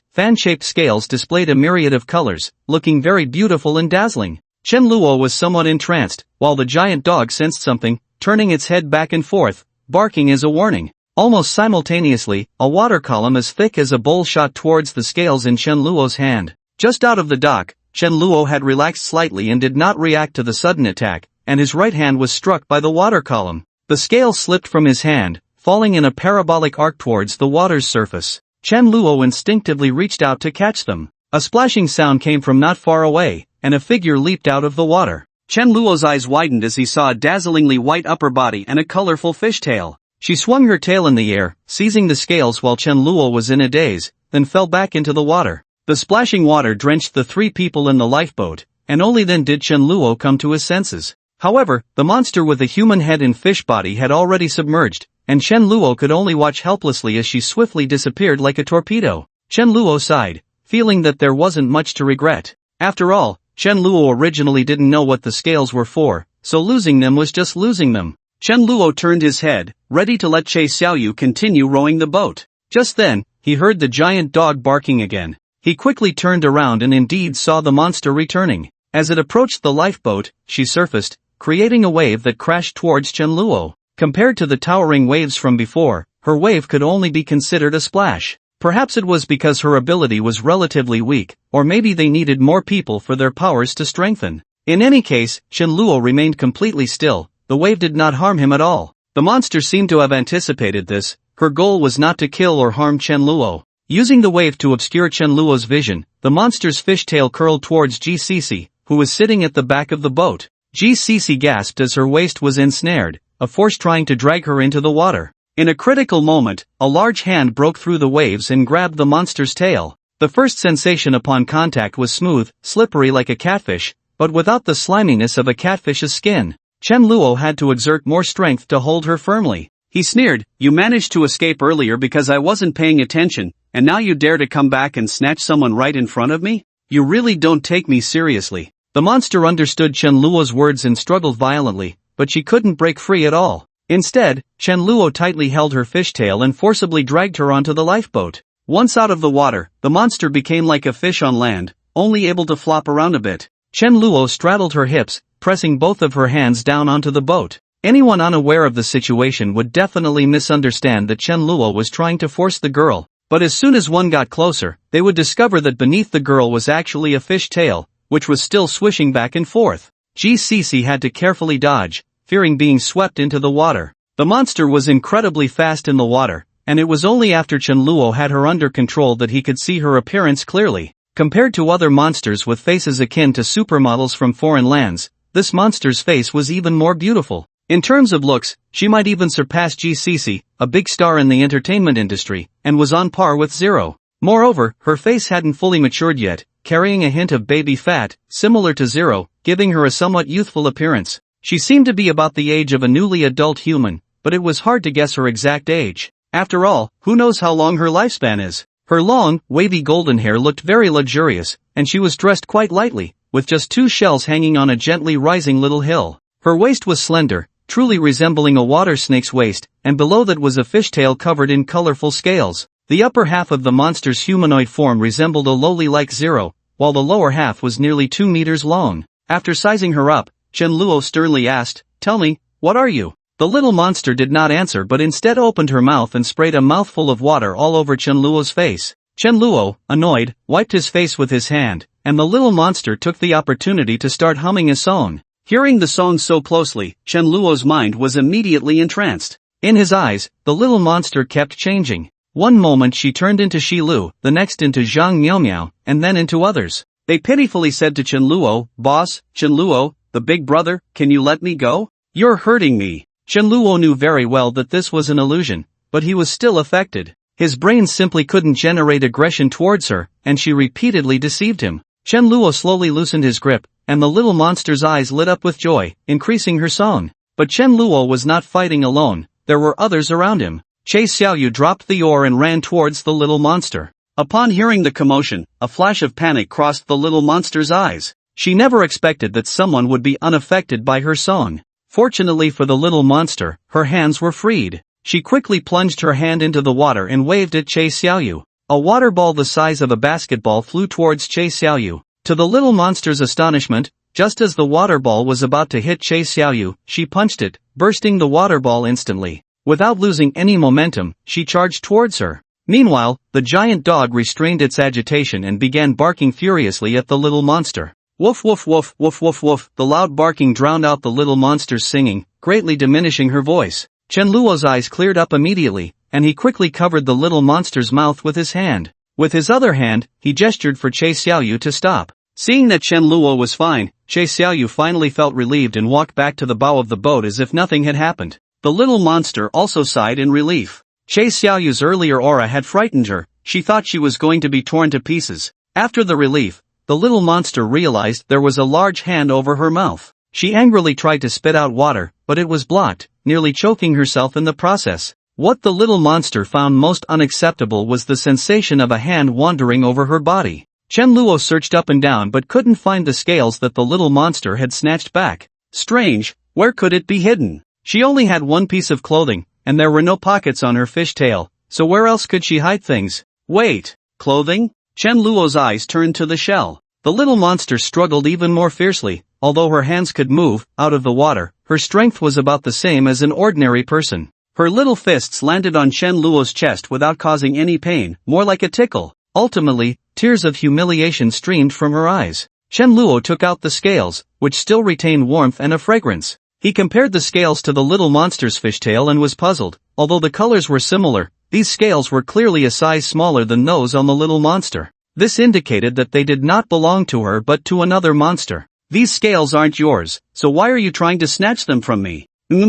fan-shaped scales displayed a myriad of colors, looking very beautiful and dazzling. Chen Luo was somewhat entranced, while the giant dog sensed something, turning its head back and forth, barking as a warning. Almost simultaneously, a water column as thick as a bowl shot towards the scales in Chen Luo's hand. Just out of the dock, Chen Luo had relaxed slightly and did not react to the sudden attack, and his right hand was struck by the water column. The scale slipped from his hand, falling in a parabolic arc towards the water's surface. Chen Luo instinctively reached out to catch them. A splashing sound came from not far away, and a figure leaped out of the water. Chen Luo's eyes widened as he saw a dazzlingly white upper body and a colorful fishtail. She swung her tail in the air, seizing the scales while Chen Luo was in a daze, then fell back into the water. The splashing water drenched the 3 people in the lifeboat, and only then did Chen Luo come to his senses. However, the monster with the human head and fish body had already submerged, and Chen Luo could only watch helplessly as she swiftly disappeared like a torpedo. Chen Luo sighed, feeling that there wasn't much to regret. After all, Chen Luo originally didn't know what the scales were for, so losing them was just losing them. Chen Luo turned his head, ready to let Che Xiaoyu continue rowing the boat. Just then, he heard the giant dog barking again. He quickly turned around and indeed saw the monster returning. As it approached the lifeboat, she surfaced, creating a wave that crashed towards Chen Luo. Compared to the towering waves from before, her wave could only be considered a splash. Perhaps it was because her ability was relatively weak, or maybe they needed more people for their powers to strengthen. In any case, Chen Luo remained completely still. The wave did not harm him at all. The monster seemed to have anticipated this. Her goal was not to kill or harm Chen Luo. Using the wave to obscure Chen Luo's vision, the monster's fishtail curled towards GCC, who was sitting at the back of the boat. GCC gasped as her waist was ensnared, a force trying to drag her into the water. In a critical moment, a large hand broke through the waves and grabbed the monster's tail. The first sensation upon contact was smooth, slippery like a catfish, but without the sliminess of a catfish's skin. Chen Luo had to exert more strength to hold her firmly. He sneered, "You managed to escape earlier because I wasn't paying attention, and now you dare to come back and snatch someone right in front of me? You really don't take me seriously." The monster understood Chen Luo's words and struggled violently, but she couldn't break free at all. Instead, Chen Luo tightly held her fishtail and forcibly dragged her onto the lifeboat. Once out of the water, the monster became like a fish on land, only able to flop around a bit. Chen Luo straddled her hips, pressing both of her hands down onto the boat. Anyone unaware of the situation would definitely misunderstand that Chen Luo was trying to force the girl, but as soon as one got closer, they would discover that beneath the girl was actually a fish tail, which was still swishing back and forth. GCC had to carefully dodge, fearing being swept into the water. The monster was incredibly fast in the water, and it was only after Chen Luo had her under control that he could see her appearance clearly. Compared to other monsters with faces akin to supermodels from foreign lands, this monster's face was even more beautiful. In terms of looks, she might even surpass GCC, a big star in the entertainment industry, and was on par with Zero. Moreover, her face hadn't fully matured yet, carrying a hint of baby fat, similar to Zero, giving her a somewhat youthful appearance. She seemed to be about the age of a newly adult human, but it was hard to guess her exact age. After all, who knows how long her lifespan is? Her long, wavy golden hair looked very luxurious, and she was dressed quite lightly, with just 2 shells hanging on a gently rising little hill. Her waist was slender, truly resembling a water snake's waist, and below that was a fishtail covered in colorful scales. The upper half of the monster's humanoid form resembled a lowly like Zero, while the lower half was nearly 2 meters long. After sizing her up, Chen Luo sternly asked, "Tell me, what are you?" The little monster did not answer but instead opened her mouth and sprayed a mouthful of water all over Chen Luo's face. Chen Luo, annoyed, wiped his face with his hand, and the little monster took the opportunity to start humming a song. Hearing the song so closely, Chen Luo's mind was immediately entranced. In his eyes, the little monster kept changing. One moment she turned into Shi Lu, the next into Zhang Miao Miao, and then into others. They pitifully said to Chen Luo, "Boss, Chen Luo, the big brother, can you let me go? You're hurting me." Chen Luo knew very well that this was an illusion, but he was still affected. His brain simply couldn't generate aggression towards her, and she repeatedly deceived him. Chen Luo slowly loosened his grip, and the little monster's eyes lit up with joy, increasing her song. But Chen Luo was not fighting alone, there were others around him. Che Xiaoyu dropped the oar and ran towards the little monster. Upon hearing the commotion, a flash of panic crossed the little monster's eyes. She never expected that someone would be unaffected by her song. Fortunately for the little monster, her hands were freed. She quickly plunged her hand into the water and waved at Che Xiaoyu. A water ball the size of a basketball flew towards Che Xiaoyu. To the little monster's astonishment, just as the water ball was about to hit Che Xiaoyu, she punched it, bursting the water ball instantly. Without losing any momentum, she charged towards her. Meanwhile, the giant dog restrained its agitation and began barking furiously at the little monster. Woof woof woof woof woof woof. The loud barking drowned out the little monster's singing, greatly diminishing her voice. Chenluo's eyes cleared up immediately, and he quickly covered the little monster's mouth with his hand. With his other hand, he gestured for Che Xiaoyu to stop. Seeing that Chenluo was fine, Che Xiaoyu finally felt relieved and walked back to the bow of the boat as if nothing had happened. The little monster also sighed in relief. Che Xiaoyu's earlier aura had frightened her. She thought she was going to be torn to pieces. After the relief, the little monster realized there was a large hand over her mouth. She angrily tried to spit out water, but it was blocked, nearly choking herself in the process. What the little monster found most unacceptable was the sensation of a hand wandering over her body. Chenluo searched up and down but couldn't find the scales that the little monster had snatched back. Strange, where could it be hidden? She only had one piece of clothing, and there were no pockets on her fishtail, so where else could she hide things? Wait, clothing? Chenluo's eyes turned to the shell. The little monster struggled even more fiercely. Although her hands could move out of the water, her strength was about the same as an ordinary person. Her little fists landed on Chenluo's chest without causing any pain, more like a tickle. Ultimately, tears of humiliation streamed from her eyes. Chenluo took out the scales, which still retained warmth and a fragrance. He compared the scales to the little monster's fishtail and was puzzled. Although the colors were similar, these scales were clearly a size smaller than those on the little monster. This indicated that they did not belong to her but to another monster. These scales aren't yours, so why are you trying to snatch them from me? Seeing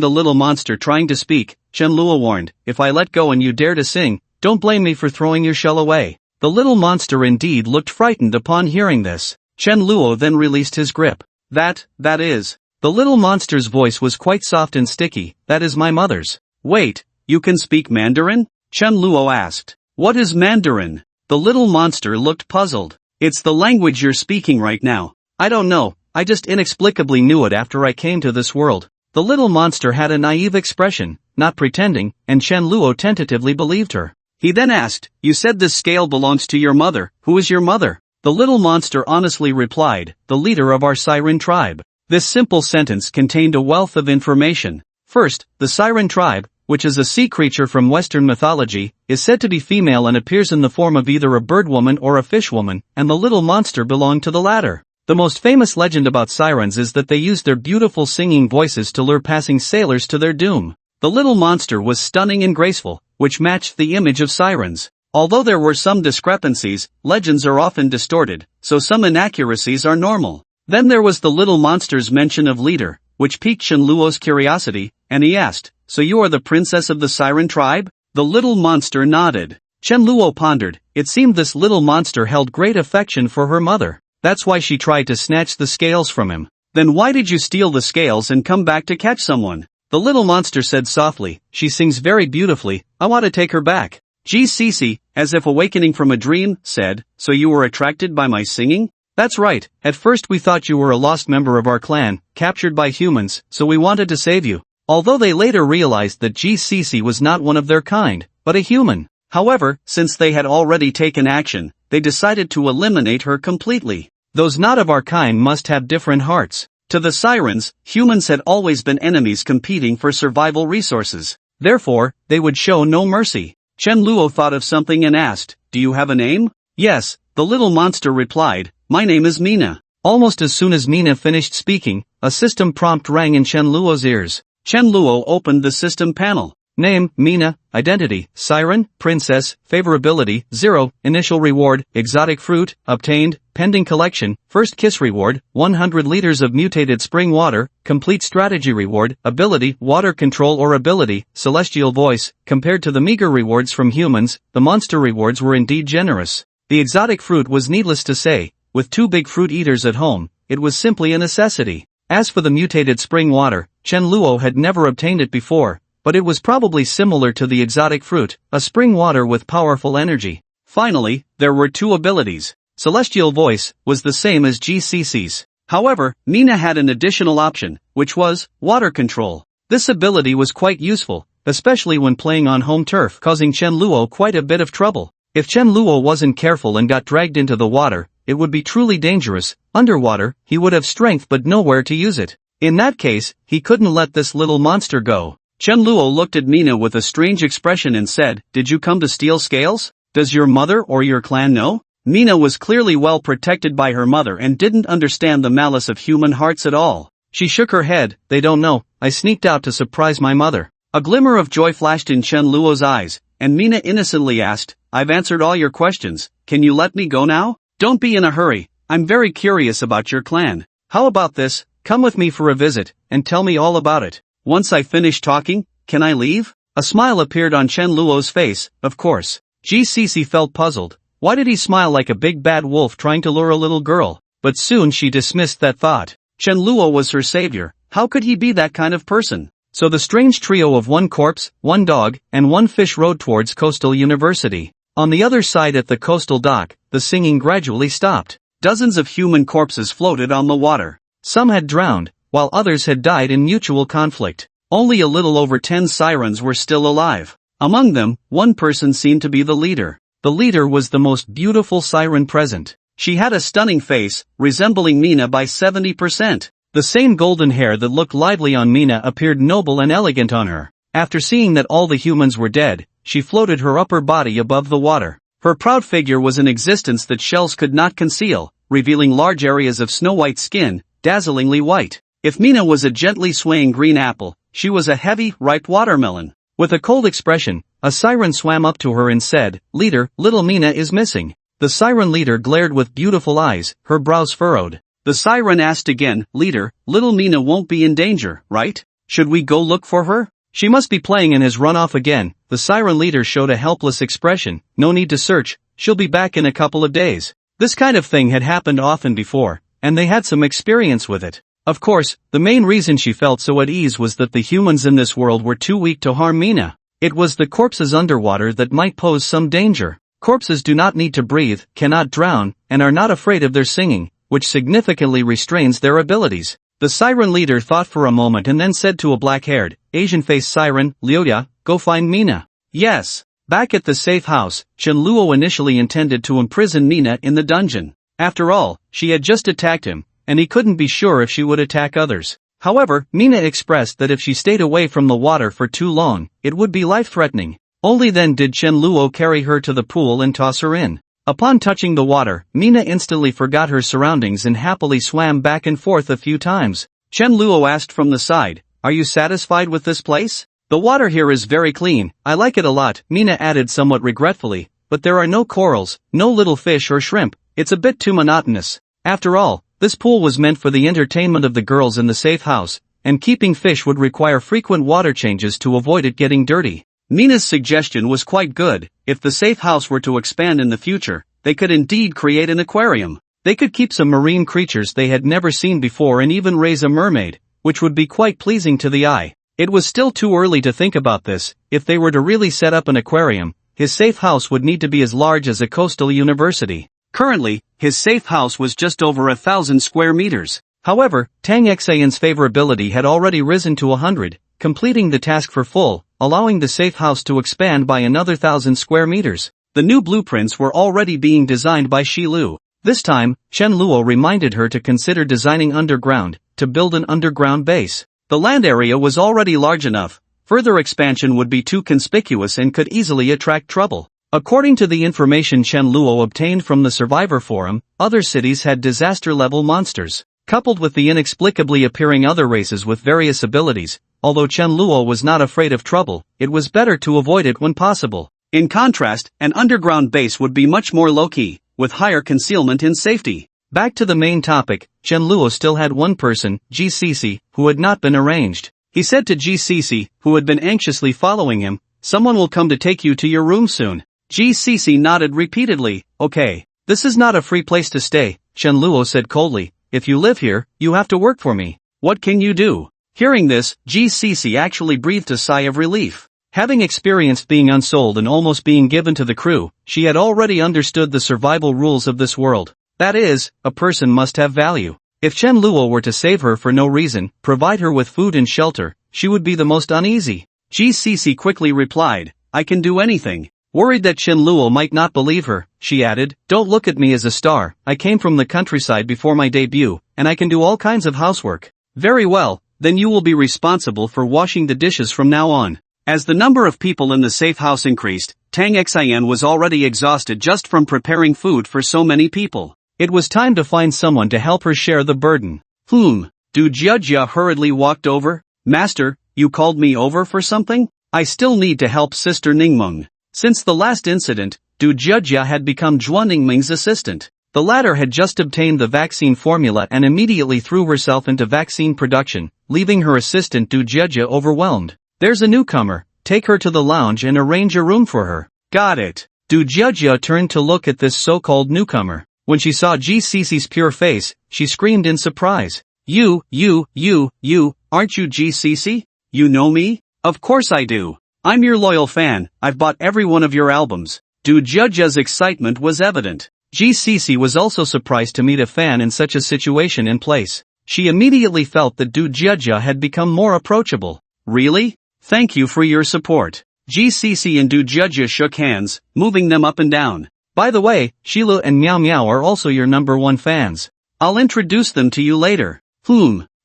the little monster trying to speak, Chenluo warned, if I let go and you dare to sing, don't blame me for throwing your shell away. The little monster indeed looked frightened upon hearing this. Chenluo then released his grip. That is. The little monster's voice was quite soft and sticky. That is my mother's. Wait, you can speak Mandarin? Chenluo asked. What is Mandarin? The little monster looked puzzled. It's the language you're speaking right now. I don't know, I just inexplicably knew it after I came to this world. The little monster had a naive expression, not pretending, and Chenluo tentatively believed her. He then asked, you said this scale belongs to your mother. Who is your mother? The little monster honestly replied, the leader of our siren tribe. This simple sentence contained a wealth of information. First, the siren tribe, which is a sea creature from Western mythology, is said to be female and appears in the form of either a birdwoman or a fishwoman, and the little monster belonged to the latter. The most famous legend about sirens is that they use their beautiful singing voices to lure passing sailors to their doom. The little monster was stunning and graceful, which matched the image of sirens. Although there were some discrepancies, legends are often distorted, so some inaccuracies are normal. Then there was the little monster's mention of leader, which piqued Chenluo's curiosity, and he asked, so you are the princess of the siren tribe? The little monster nodded. Chenluo pondered, it seemed this little monster held great affection for her mother. That's why she tried to snatch the scales from him. Then why did you steal the scales and come back to catch someone? The little monster said softly, she sings very beautifully, I want to take her back. GCC, as if awakening from a dream, said, so you were attracted by my singing? That's right, at first we thought you were a lost member of our clan, captured by humans, so we wanted to save you. Although they later realized that GCC was not one of their kind, but a human. However, since they had already taken action, they decided to eliminate her completely. Those not of our kind must have different hearts. To the sirens, humans had always been enemies competing for survival resources. Therefore, they would show no mercy. Chenluo thought of something and asked, do you have a name? Yes, the little monster replied, my name is Mina. Almost as soon as Mina finished speaking, a system prompt rang in Chenluo's ears. Chenluo opened the system panel. Name, Mina, identity, siren, princess, favorability, 0, initial reward, exotic fruit, obtained, pending collection, first kiss reward, 100 liters of mutated spring water, complete strategy reward, ability, water control or ability, celestial voice. Compared to the meager rewards from humans, the monster rewards were indeed generous. The exotic fruit was needless to say, with 2 big fruit eaters at home, it was simply a necessity. As for the mutated spring water, Chenluo had never obtained it before, but it was probably similar to the exotic fruit, a spring water with powerful energy. Finally, there were 2 abilities. Celestial Voice was the same as GCC's. However, Mina had an additional option, which was water control. This ability was quite useful, especially when playing on home turf, causing Chenluo quite a bit of trouble. If Chenluo wasn't careful and got dragged into the water, it would be truly dangerous. Underwater, he would have strength but nowhere to use it. In that case, he couldn't let this little monster go. Chen Luo looked at Mina with a strange expression and said, "Did you come to steal scales? Does your mother or your clan know?" Mina was clearly well protected by her mother and didn't understand the malice of human hearts at all. She shook her head. "They don't know, I sneaked out to surprise my mother." A glimmer of joy flashed in Chen Luo's eyes, and Mina innocently asked, "I've answered all your questions, can you let me go now?" "Don't be in a hurry, I'm very curious about your clan. How about this, come with me for a visit, and tell me all about it. Once I finish talking, can I leave?" A smile appeared on Chen Luo's face. Of course. GCC felt puzzled. Why did he smile like a big bad wolf trying to lure a little girl? But soon she dismissed that thought. Chen Luo was her savior. How could he be that kind of person? So the strange trio of one corpse, one dog, and one fish rode towards Coastal University. On the other side at the coastal dock, the singing gradually stopped. Dozens of human corpses floated on the water. Some had drowned, while others had died in mutual conflict. Only a little over 10 sirens were still alive. Among them, one person seemed to be the leader. The leader was the most beautiful siren present. She had a stunning face, resembling Mina by 70%. The same golden hair that looked lively on Mina appeared noble and elegant on her. After seeing that all the humans were dead, she floated her upper body above the water. Her proud figure was an existence that shells could not conceal, revealing large areas of snow-white skin, dazzlingly white. If Mina was a gently swaying green apple, she was a heavy, ripe watermelon. With a cold expression, a siren swam up to her and said, "Leader, little Mina is missing." The siren leader glared with beautiful eyes, her brows furrowed. The siren asked again, "Leader, little Mina won't be in danger, right? Should we go look for her?" "She must be playing and has run off again." The siren leader showed a helpless expression. "No need to search, she'll be back in a couple of days." This kind of thing had happened often before, and they had some experience with it. Of course, the main reason she felt so at ease was that the humans in this world were too weak to harm Mina. It was the corpses underwater that might pose some danger. Corpses do not need to breathe, cannot drown, and are not afraid of their singing, which significantly restrains their abilities. The siren leader thought for a moment and then said to a black-haired, Asian-faced siren, "Liuya, go find Mina." Yes. Back at the safe house, Chen Luo initially intended to imprison Mina in the dungeon. After all, she had just attacked him, and he couldn't be sure if she would attack others. However, Mina expressed that if she stayed away from the water for too long, it would be life-threatening. Only then did Chen Luo carry her to the pool and toss her in. Upon touching the water, Mina instantly forgot her surroundings and happily swam back and forth a few times. Chen Luo asked from the side, "Are you satisfied with this place? The water here is very clean, I like it a lot," Mina added somewhat regretfully, "but there are no corals, no little fish or shrimp, it's a bit too monotonous. After all, this pool was meant for the entertainment of the girls in the safe house, and keeping fish would require frequent water changes to avoid it getting dirty." Mina's suggestion was quite good. If the safe house were to expand in the future, they could indeed create an aquarium. They could keep some marine creatures they had never seen before and even raise a mermaid, which would be quite pleasing to the eye. It was still too early to think about this. If they were to really set up an aquarium, his safe house would need to be as large as a coastal university. Currently, his safe house was just over 1,000 square meters. However, Tang Xayan's favorability had already risen to 100, completing the task for full, allowing the safe house to expand by another 1,000 square meters. The new blueprints were already being designed by Shi Lu. This time, Chen Luo reminded her to consider designing underground, to build an underground base. The land area was already large enough. Further expansion would be too conspicuous and could easily attract trouble. According to the information Chen Luo obtained from the Survivor Forum, other cities had disaster-level monsters. Coupled with the inexplicably appearing other races with various abilities, although Chen Luo was not afraid of trouble, it was better to avoid it when possible. In contrast, an underground base would be much more low-key, with higher concealment and safety. Back to the main topic, Chen Luo still had one person, GCC, who had not been arranged. He said to GCC, who had been anxiously following him, "Someone will come to take you to your room soon." GCC nodded repeatedly. "Okay. This is not a free place to stay," Chen Luo said coldly. "If you live here, you have to work for me. What can you do?" Hearing this, GCC actually breathed a sigh of relief. Having experienced being unsold and almost being given to the crew, she had already understood the survival rules of this world. That is, a person must have value. If Chen Luo were to save her for no reason, provide her with food and shelter, she would be the most uneasy. GCC quickly replied, "I can do anything." Worried that Chen Luo might not believe her, she added, "Don't look at me as a star, I came from the countryside before my debut, and I can do all kinds of housework." "Very well, then you will be responsible for washing the dishes from now on. As the number of people in the safe house increased, Tang Xian was already exhausted just from preparing food for so many people. It was time to find someone to help her share the burden. Du Jiajia hurriedly walked over. Master, you called me over for something? I still need to help Sister Ningmeng. Since the last incident, Du Jiajia had become Zhuan Ningmeng's assistant. The latter had just obtained the vaccine formula and immediately threw herself into vaccine production, leaving her assistant Du Jiajia overwhelmed. There's a newcomer, take her to the lounge and arrange a room for her. Got it. Du Jiajia turned to look at this so-called newcomer. When she saw GCC's pure face, she screamed in surprise. You, aren't you GCC? You know me? Of course I do. I'm your loyal fan, I've bought every one of your albums. Du Jiajia's excitement was evident. GCC was also surprised to meet a fan in such a situation and place. She immediately felt that Du Jiajia had become more approachable. Really? Thank you for your support. GCC and Du Jiajia shook hands, moving them up and down. By the way, Shilu and Miao Miao are also your #1 fans. I'll introduce them to you later.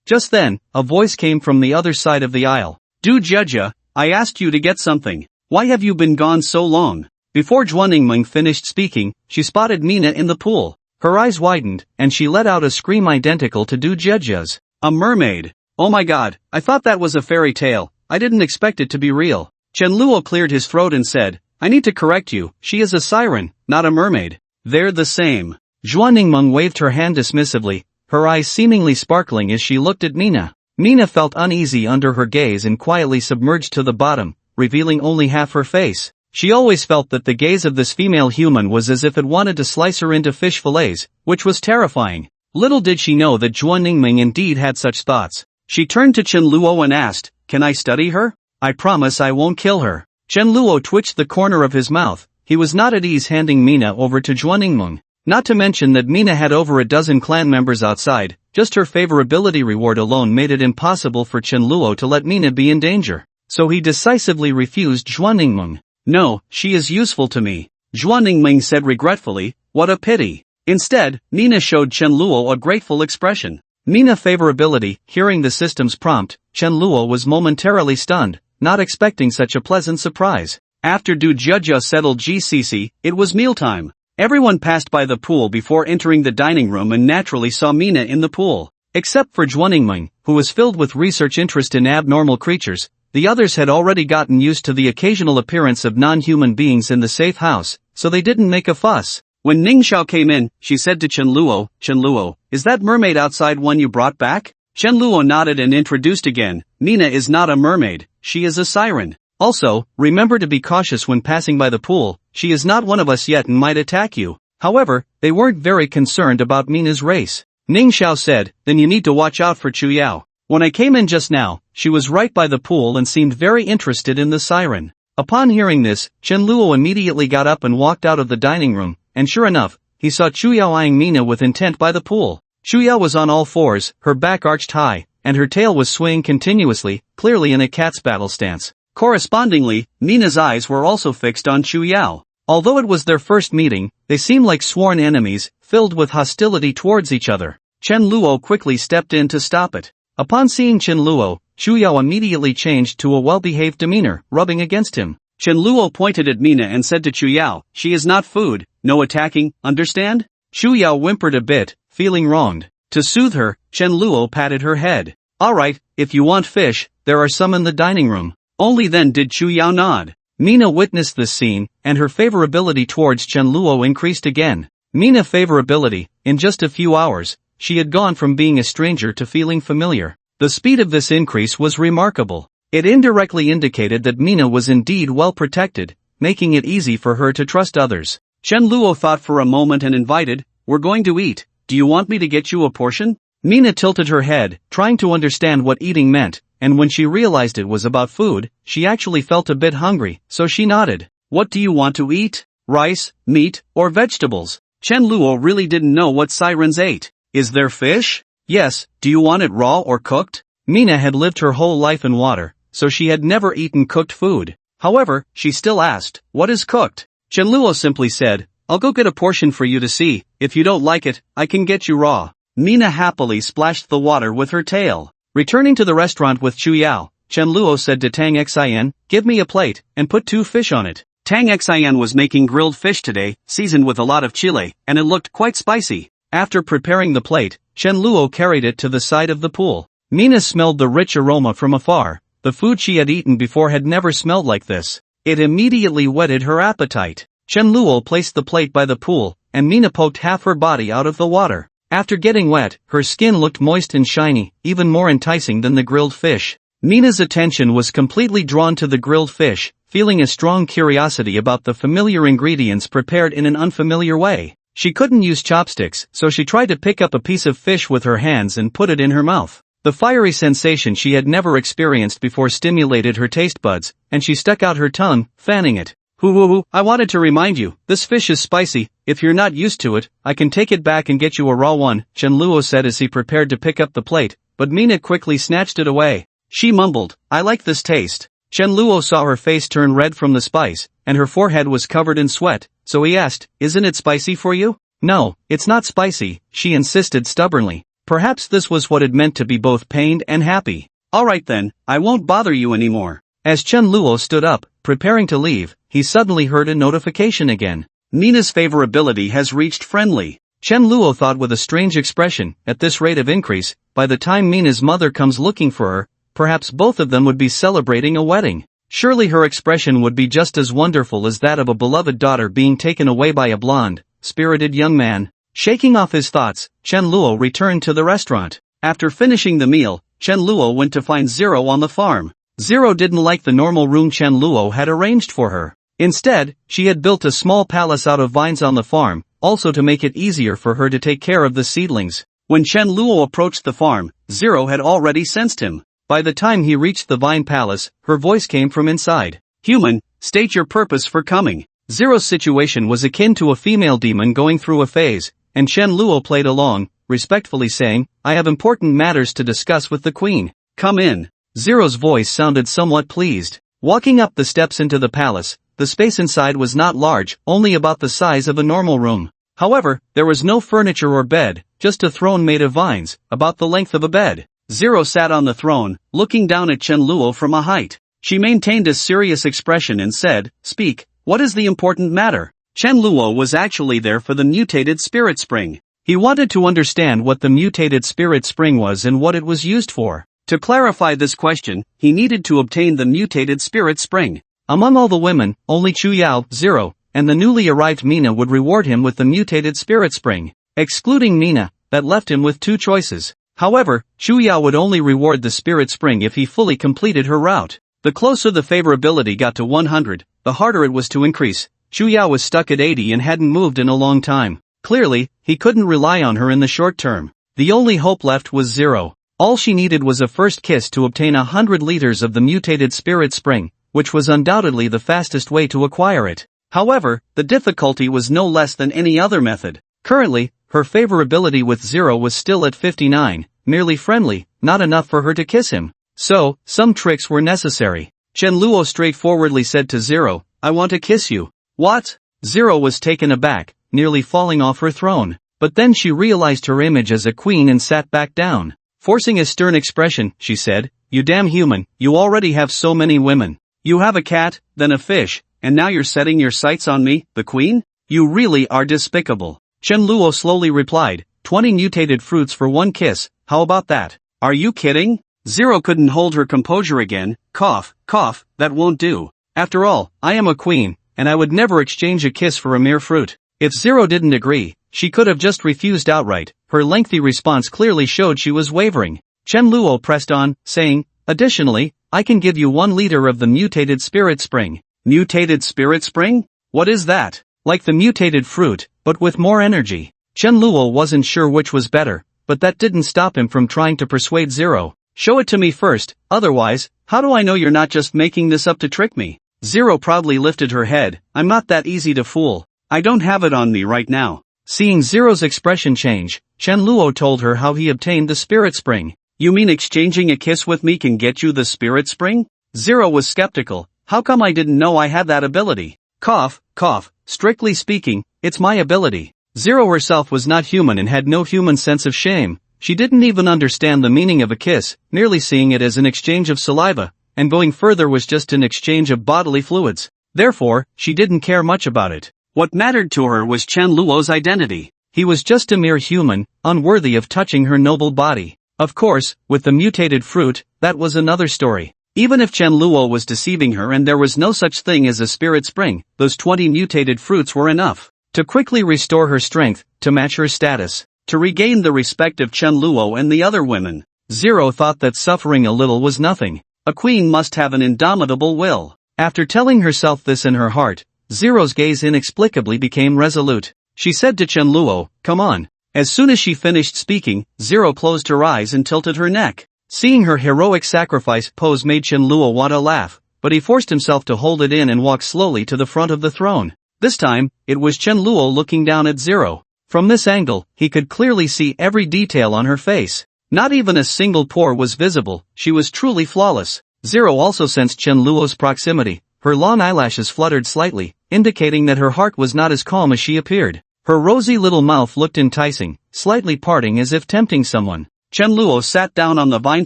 Just then, a voice came from the other side of the aisle. Du Jiajia, I asked you to get something. Why have you been gone so long? Before Zhuan Ningmeng finished speaking, she spotted Mina in the pool. Her eyes widened, and she let out a scream identical to Du Jiajia's. A mermaid. Oh my god, I thought that was a fairy tale. I didn't expect it to be real. Chen Luo cleared his throat and said, I need to correct you, she is a siren, not a mermaid. They're the same. Zhuan Ningmeng waved her hand dismissively, her eyes seemingly sparkling as she looked at Mina. Mina felt uneasy under her gaze and quietly submerged to the bottom, revealing only half her face. She always felt that the gaze of this female human was as if it wanted to slice her into fish fillets, which was terrifying. Little did she know that Zhuan Ningmeng indeed had such thoughts. She turned to Chen Luo and asked, Can I study her? I promise I won't kill her. Chen Luo twitched the corner of his mouth. He was not at ease handing Mina over to Zhuan Ningmeng. Not to mention that Mina had over a dozen clan members outside, just her favorability reward alone made it impossible for Chen Luo to let Mina be in danger. So he decisively refused Zhuan Ningmeng. No, she is useful to me. Zhuan Ningmeng said regretfully, what a pity. Instead, Mina showed Chen Luo a grateful expression. Mina favorability, hearing the system's prompt, Chen Luo was momentarily stunned, not expecting such a pleasant surprise. After Du Jiajia settled GCC, it was mealtime. Everyone passed by the pool before entering the dining room and naturally saw Mina in the pool. Except for Zhuan Ningmeng, who was filled with research interest in abnormal creatures, the others had already gotten used to the occasional appearance of non-human beings in the safe house, so they didn't make a fuss. When Ning Xiao came in, she said to Chen Luo, is that mermaid outside one you brought back? Chen Luo nodded and introduced again, Mina is not a mermaid, she is a siren. Also, remember to be cautious when passing by the pool, she is not one of us yet and might attack you. However, they weren't very concerned about Mina's race. Ning Xiao said, then you need to watch out for Chu Yao. When I came in just now, she was right by the pool and seemed very interested in the siren. Upon hearing this, Chen Luo immediately got up and walked out of the dining room, and sure enough, he saw Chu Yao eyeing Mina with intent by the pool. Chu Yao was on all fours, her back arched high, and her tail was swaying continuously, clearly in a cat's battle stance. Correspondingly, Mina's eyes were also fixed on Chu Yao. Although it was their first meeting, they seemed like sworn enemies, filled with hostility towards each other. Chen Luo quickly stepped in to stop it. Upon seeing Chen Luo, Chu Yao immediately changed to a well-behaved demeanor, rubbing against him. Chen Luo pointed at Mina and said to Chu Yao, she is not food, no attacking, understand? Chu Yao whimpered a bit, feeling wronged. To soothe her, Chen Luo patted her head. Alright, if you want fish, there are some in the dining room. Only then did Chu Yao nod. Mina witnessed this scene, and her favorability towards Chen Luo increased again. Mina favorability, in just a few hours, she had gone from being a stranger to feeling familiar. The speed of this increase was remarkable. It indirectly indicated that Mina was indeed well protected, making it easy for her to trust others. Chen Luo thought for a moment and invited, we're going to eat, do you want me to get you a portion? Mina tilted her head, trying to understand what eating meant, and when she realized it was about food, she actually felt a bit hungry, so she nodded. What do you want to eat? Rice, meat, or vegetables? Chen Luo really didn't know what sirens ate. Is there fish? Yes, do you want it raw or cooked? Mina had lived her whole life in water, so she had never eaten cooked food. However, she still asked, what is cooked? Chen Luo simply said, I'll go get a portion for you to see, if you don't like it, I can get you raw. Mina happily splashed the water with her tail. Returning to the restaurant with Chu Yao, Chen Luo said to Tang Xin, "Give me a plate, and put 2 fish on it." Tang Xin was making grilled fish today, seasoned with a lot of chile, and it looked quite spicy. After preparing the plate, Chen Luo carried it to the side of the pool. Mina smelled the rich aroma from afar. The food she had eaten before had never smelled like this. It immediately whetted her appetite. Chen Luo placed the plate by the pool, and Mina poked half her body out of the water. After getting wet, her skin looked moist and shiny, even more enticing than the grilled fish. Mina's attention was completely drawn to the grilled fish, feeling a strong curiosity about the familiar ingredients prepared in an unfamiliar way. She couldn't use chopsticks, so she tried to pick up a piece of fish with her hands and put it in her mouth. The fiery sensation she had never experienced before stimulated her taste buds, and she stuck out her tongue, fanning it. Hoo, I wanted to remind you, this fish is spicy. If you're not used to it, I can take it back and get you a raw one, Chen Luo said as he prepared to pick up the plate, but Mina quickly snatched it away. She mumbled, "I like this taste." Chen Luo saw her face turn red from the spice, and her forehead was covered in sweat, so he asked, "Isn't it spicy for you?" "No, it's not spicy," she insisted stubbornly. Perhaps this was what it meant to be both pained and happy. "Alright then, I won't bother you anymore." As Chen Luo stood up, preparing to leave, he suddenly heard a notification again. Mina's favorability has reached friendly. Chen Luo thought with a strange expression, at this rate of increase, by the time Mina's mother comes looking for her, perhaps both of them would be celebrating a wedding. Surely her expression would be just as wonderful as that of a beloved daughter being taken away by a blonde, spirited young man. Shaking off his thoughts, Chen Luo returned to the restaurant. After finishing the meal, Chen Luo went to find Zero on the farm. Zero didn't like the normal room Chen Luo had arranged for her. Instead, she had built a small palace out of vines on the farm, also to make it easier for her to take care of the seedlings. When Chen Luo approached the farm, Zero had already sensed him. By the time he reached the vine palace, her voice came from inside. "Human, state your purpose for coming." Zero's situation was akin to a female demon going through a phase, and Chen Luo played along, respectfully saying, "I have important matters to discuss with the queen. Come in." Zero's voice sounded somewhat pleased. Walking up the steps into the palace, the space inside was not large, only about the size of a normal room. However, there was no furniture or bed, just a throne made of vines, about the length of a bed. Zero sat on the throne, looking down at Chen Luo from a height. She maintained a serious expression and said, "Speak, what is the important matter?" Chen Luo was actually there for the mutated spirit spring. He wanted to understand what the mutated spirit spring was and what it was used for. To clarify this question, he needed to obtain the mutated spirit spring. Among all the women, only Chu Yao, Zero, and the newly arrived Mina would reward him with the mutated spirit spring. Excluding Mina, that left him with 2 choices. However, Chu Yao would only reward the spirit spring if he fully completed her route. The closer the favorability got to 100, the harder it was to increase. Chu Yao was stuck at 80 and hadn't moved in a long time. Clearly, he couldn't rely on her in the short term. The only hope left was Zero. All she needed was a first kiss to obtain 100 liters of the mutated spirit spring, which was undoubtedly the fastest way to acquire it. However, the difficulty was no less than any other method. Currently, her favorability with Zero was still at 59, merely friendly, not enough for her to kiss him. So, some tricks were necessary. Chen Luo straightforwardly said to Zero, "I want to kiss you." "What?" Zero was taken aback, nearly falling off her throne. But then she realized her image as a queen and sat back down. Forcing a stern expression, she said, "You damn human, you already have so many women. You have a cat, then a fish, and now you're setting your sights on me, the queen? You really are despicable." Chen Luo slowly replied, 20 mutated fruits for 1 kiss, how about that? "Are you kidding?" Zero couldn't hold her composure again. Cough, cough, that won't do. After all, I am a queen, and I would never exchange a kiss for a mere fruit. If Zero didn't agree, she could have just refused outright. Her lengthy response clearly showed she was wavering. Chen Luo pressed on, saying, "Additionally, I can give you 1 liter of the mutated spirit spring." Mutated spirit spring? What is that? Like the mutated fruit, but with more energy. Chen Luo wasn't sure which was better, but that didn't stop him from trying to persuade Zero. "Show it to me first, otherwise, how do I know you're not just making this up to trick me?" Zero proudly lifted her head. "I'm not that easy to fool. I don't have it on me right now." Seeing Zero's expression change, Chen Luo told her how he obtained the spirit spring. "You mean exchanging a kiss with me can get you the spirit spring?" Zero was skeptical. "How come I didn't know I had that ability?" Cough, cough, strictly speaking, it's my ability. Zero herself was not human and had no human sense of shame, She didn't even understand the meaning of a kiss, merely seeing it as an exchange of saliva, and going further was just an exchange of bodily fluids. Therefore, she didn't care much about it. What mattered to her was Chen Luo's identity. He was just a mere human, unworthy of touching her noble body. Of course, with the mutated fruit, that was another story. Even if Chen Luo was deceiving her and there was no such thing as a spirit spring, those 20 mutated fruits were enough to quickly restore her strength, to match her status, to regain the respect of Chen Luo and the other women. Zero thought that suffering a little was nothing. A queen must have an indomitable will. After telling herself this in her heart, Zero's gaze inexplicably became resolute. She said to Chen Luo, "Come on." As soon as she finished speaking, Zero closed her eyes and tilted her neck. Seeing her heroic sacrifice pose made Chen Luo want to laugh, but he forced himself to hold it in and walk slowly to the front of the throne. This time, it was Chen Luo looking down at Zero. From this angle, he could clearly see every detail on her face. Not even a single pore was visible, she was truly flawless. Zero also sensed Chen Luo's proximity. Her long eyelashes fluttered slightly, indicating that her heart was not as calm as she appeared. Her rosy little mouth looked enticing, slightly parting as if tempting someone. Chen Luo sat down on the vine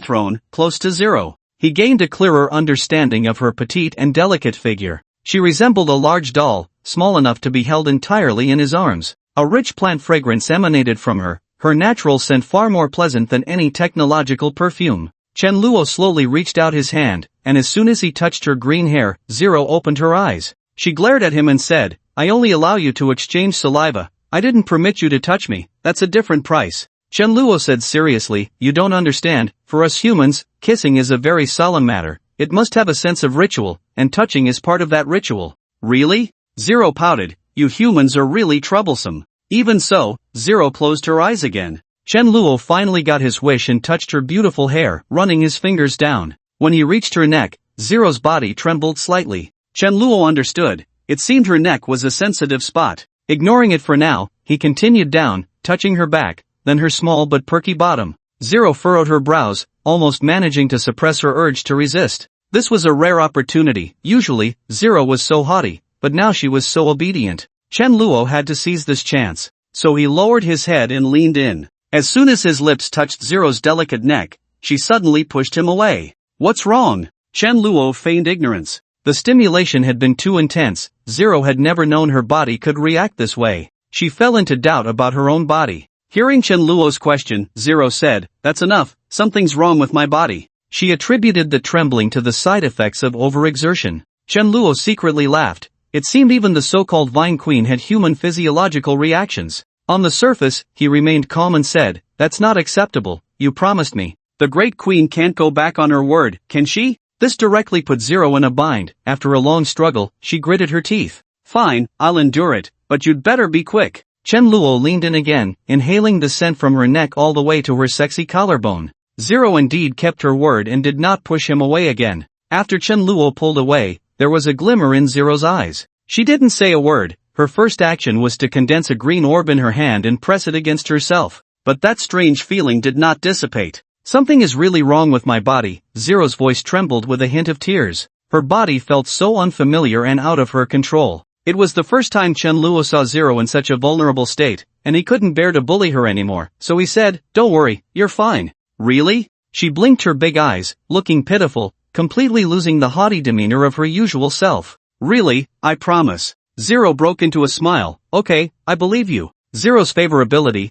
throne, close to Zero. He gained a clearer understanding of her petite and delicate figure. She resembled a large doll, small enough to be held entirely in his arms. A rich plant fragrance emanated from her, her natural scent far more pleasant than any technological perfume. Chen Luo slowly reached out his hand, and as soon as he touched her green hair, Zero opened her eyes. She glared at him and said, "I only allow you to exchange saliva. I didn't permit you to touch me, that's a different price." Chen Luo said seriously, "You don't understand, for us humans, kissing is a very solemn matter. It must have a sense of ritual, and touching is part of that ritual." "Really?" Zero pouted, "You humans are really troublesome." Even so, Zero closed her eyes again. Chen Luo finally got his wish and touched her beautiful hair, running his fingers down. When he reached her neck, Zero's body trembled slightly. Chen Luo understood. It seemed her neck was a sensitive spot. Ignoring it for now, he continued down, touching her back, then her small but perky bottom. Zero furrowed her brows, almost managing to suppress her urge to resist. This was a rare opportunity. Usually, Zero was so haughty, but now she was so obedient. Chen Luo had to seize this chance. So he lowered his head and leaned in. As soon as his lips touched Zero's delicate neck, she suddenly pushed him away. "What's wrong?" Chen Luo feigned ignorance. The stimulation had been too intense. Zero had never known her body could react this way. She fell into doubt about her own body. Hearing Chen Luo's question, Zero said, "That's enough, something's wrong with my body." She attributed the trembling to the side effects of overexertion. Chen Luo secretly laughed. It seemed even the so-called Vine Queen had human physiological reactions. On the surface, he remained calm and said, "That's not acceptable, you promised me." The Great Queen can't go back on her word, can she? This directly put Zero in a bind. After a long struggle, she gritted her teeth. "Fine, I'll endure it, but you'd better be quick." Chen Luo leaned in again, inhaling the scent from her neck all the way to her sexy collarbone. Zero indeed kept her word and did not push him away again. After Chen Luo pulled away, there was a glimmer in Zero's eyes. She didn't say a word. Her first action was to condense a green orb in her hand and press it against herself. But that strange feeling did not dissipate. "Something is really wrong with my body." Zero's voice trembled with a hint of tears. Her body felt so unfamiliar and out of her control. It was the first time Chen Luo saw Zero in such a vulnerable state, and he couldn't bear to bully her anymore, so he said, "Don't worry, you're fine." "Really?" She blinked her big eyes, looking pitiful, completely losing the haughty demeanor of her usual self. "Really, I promise." Zero broke into a smile. "Okay, I believe you." Zero's favorability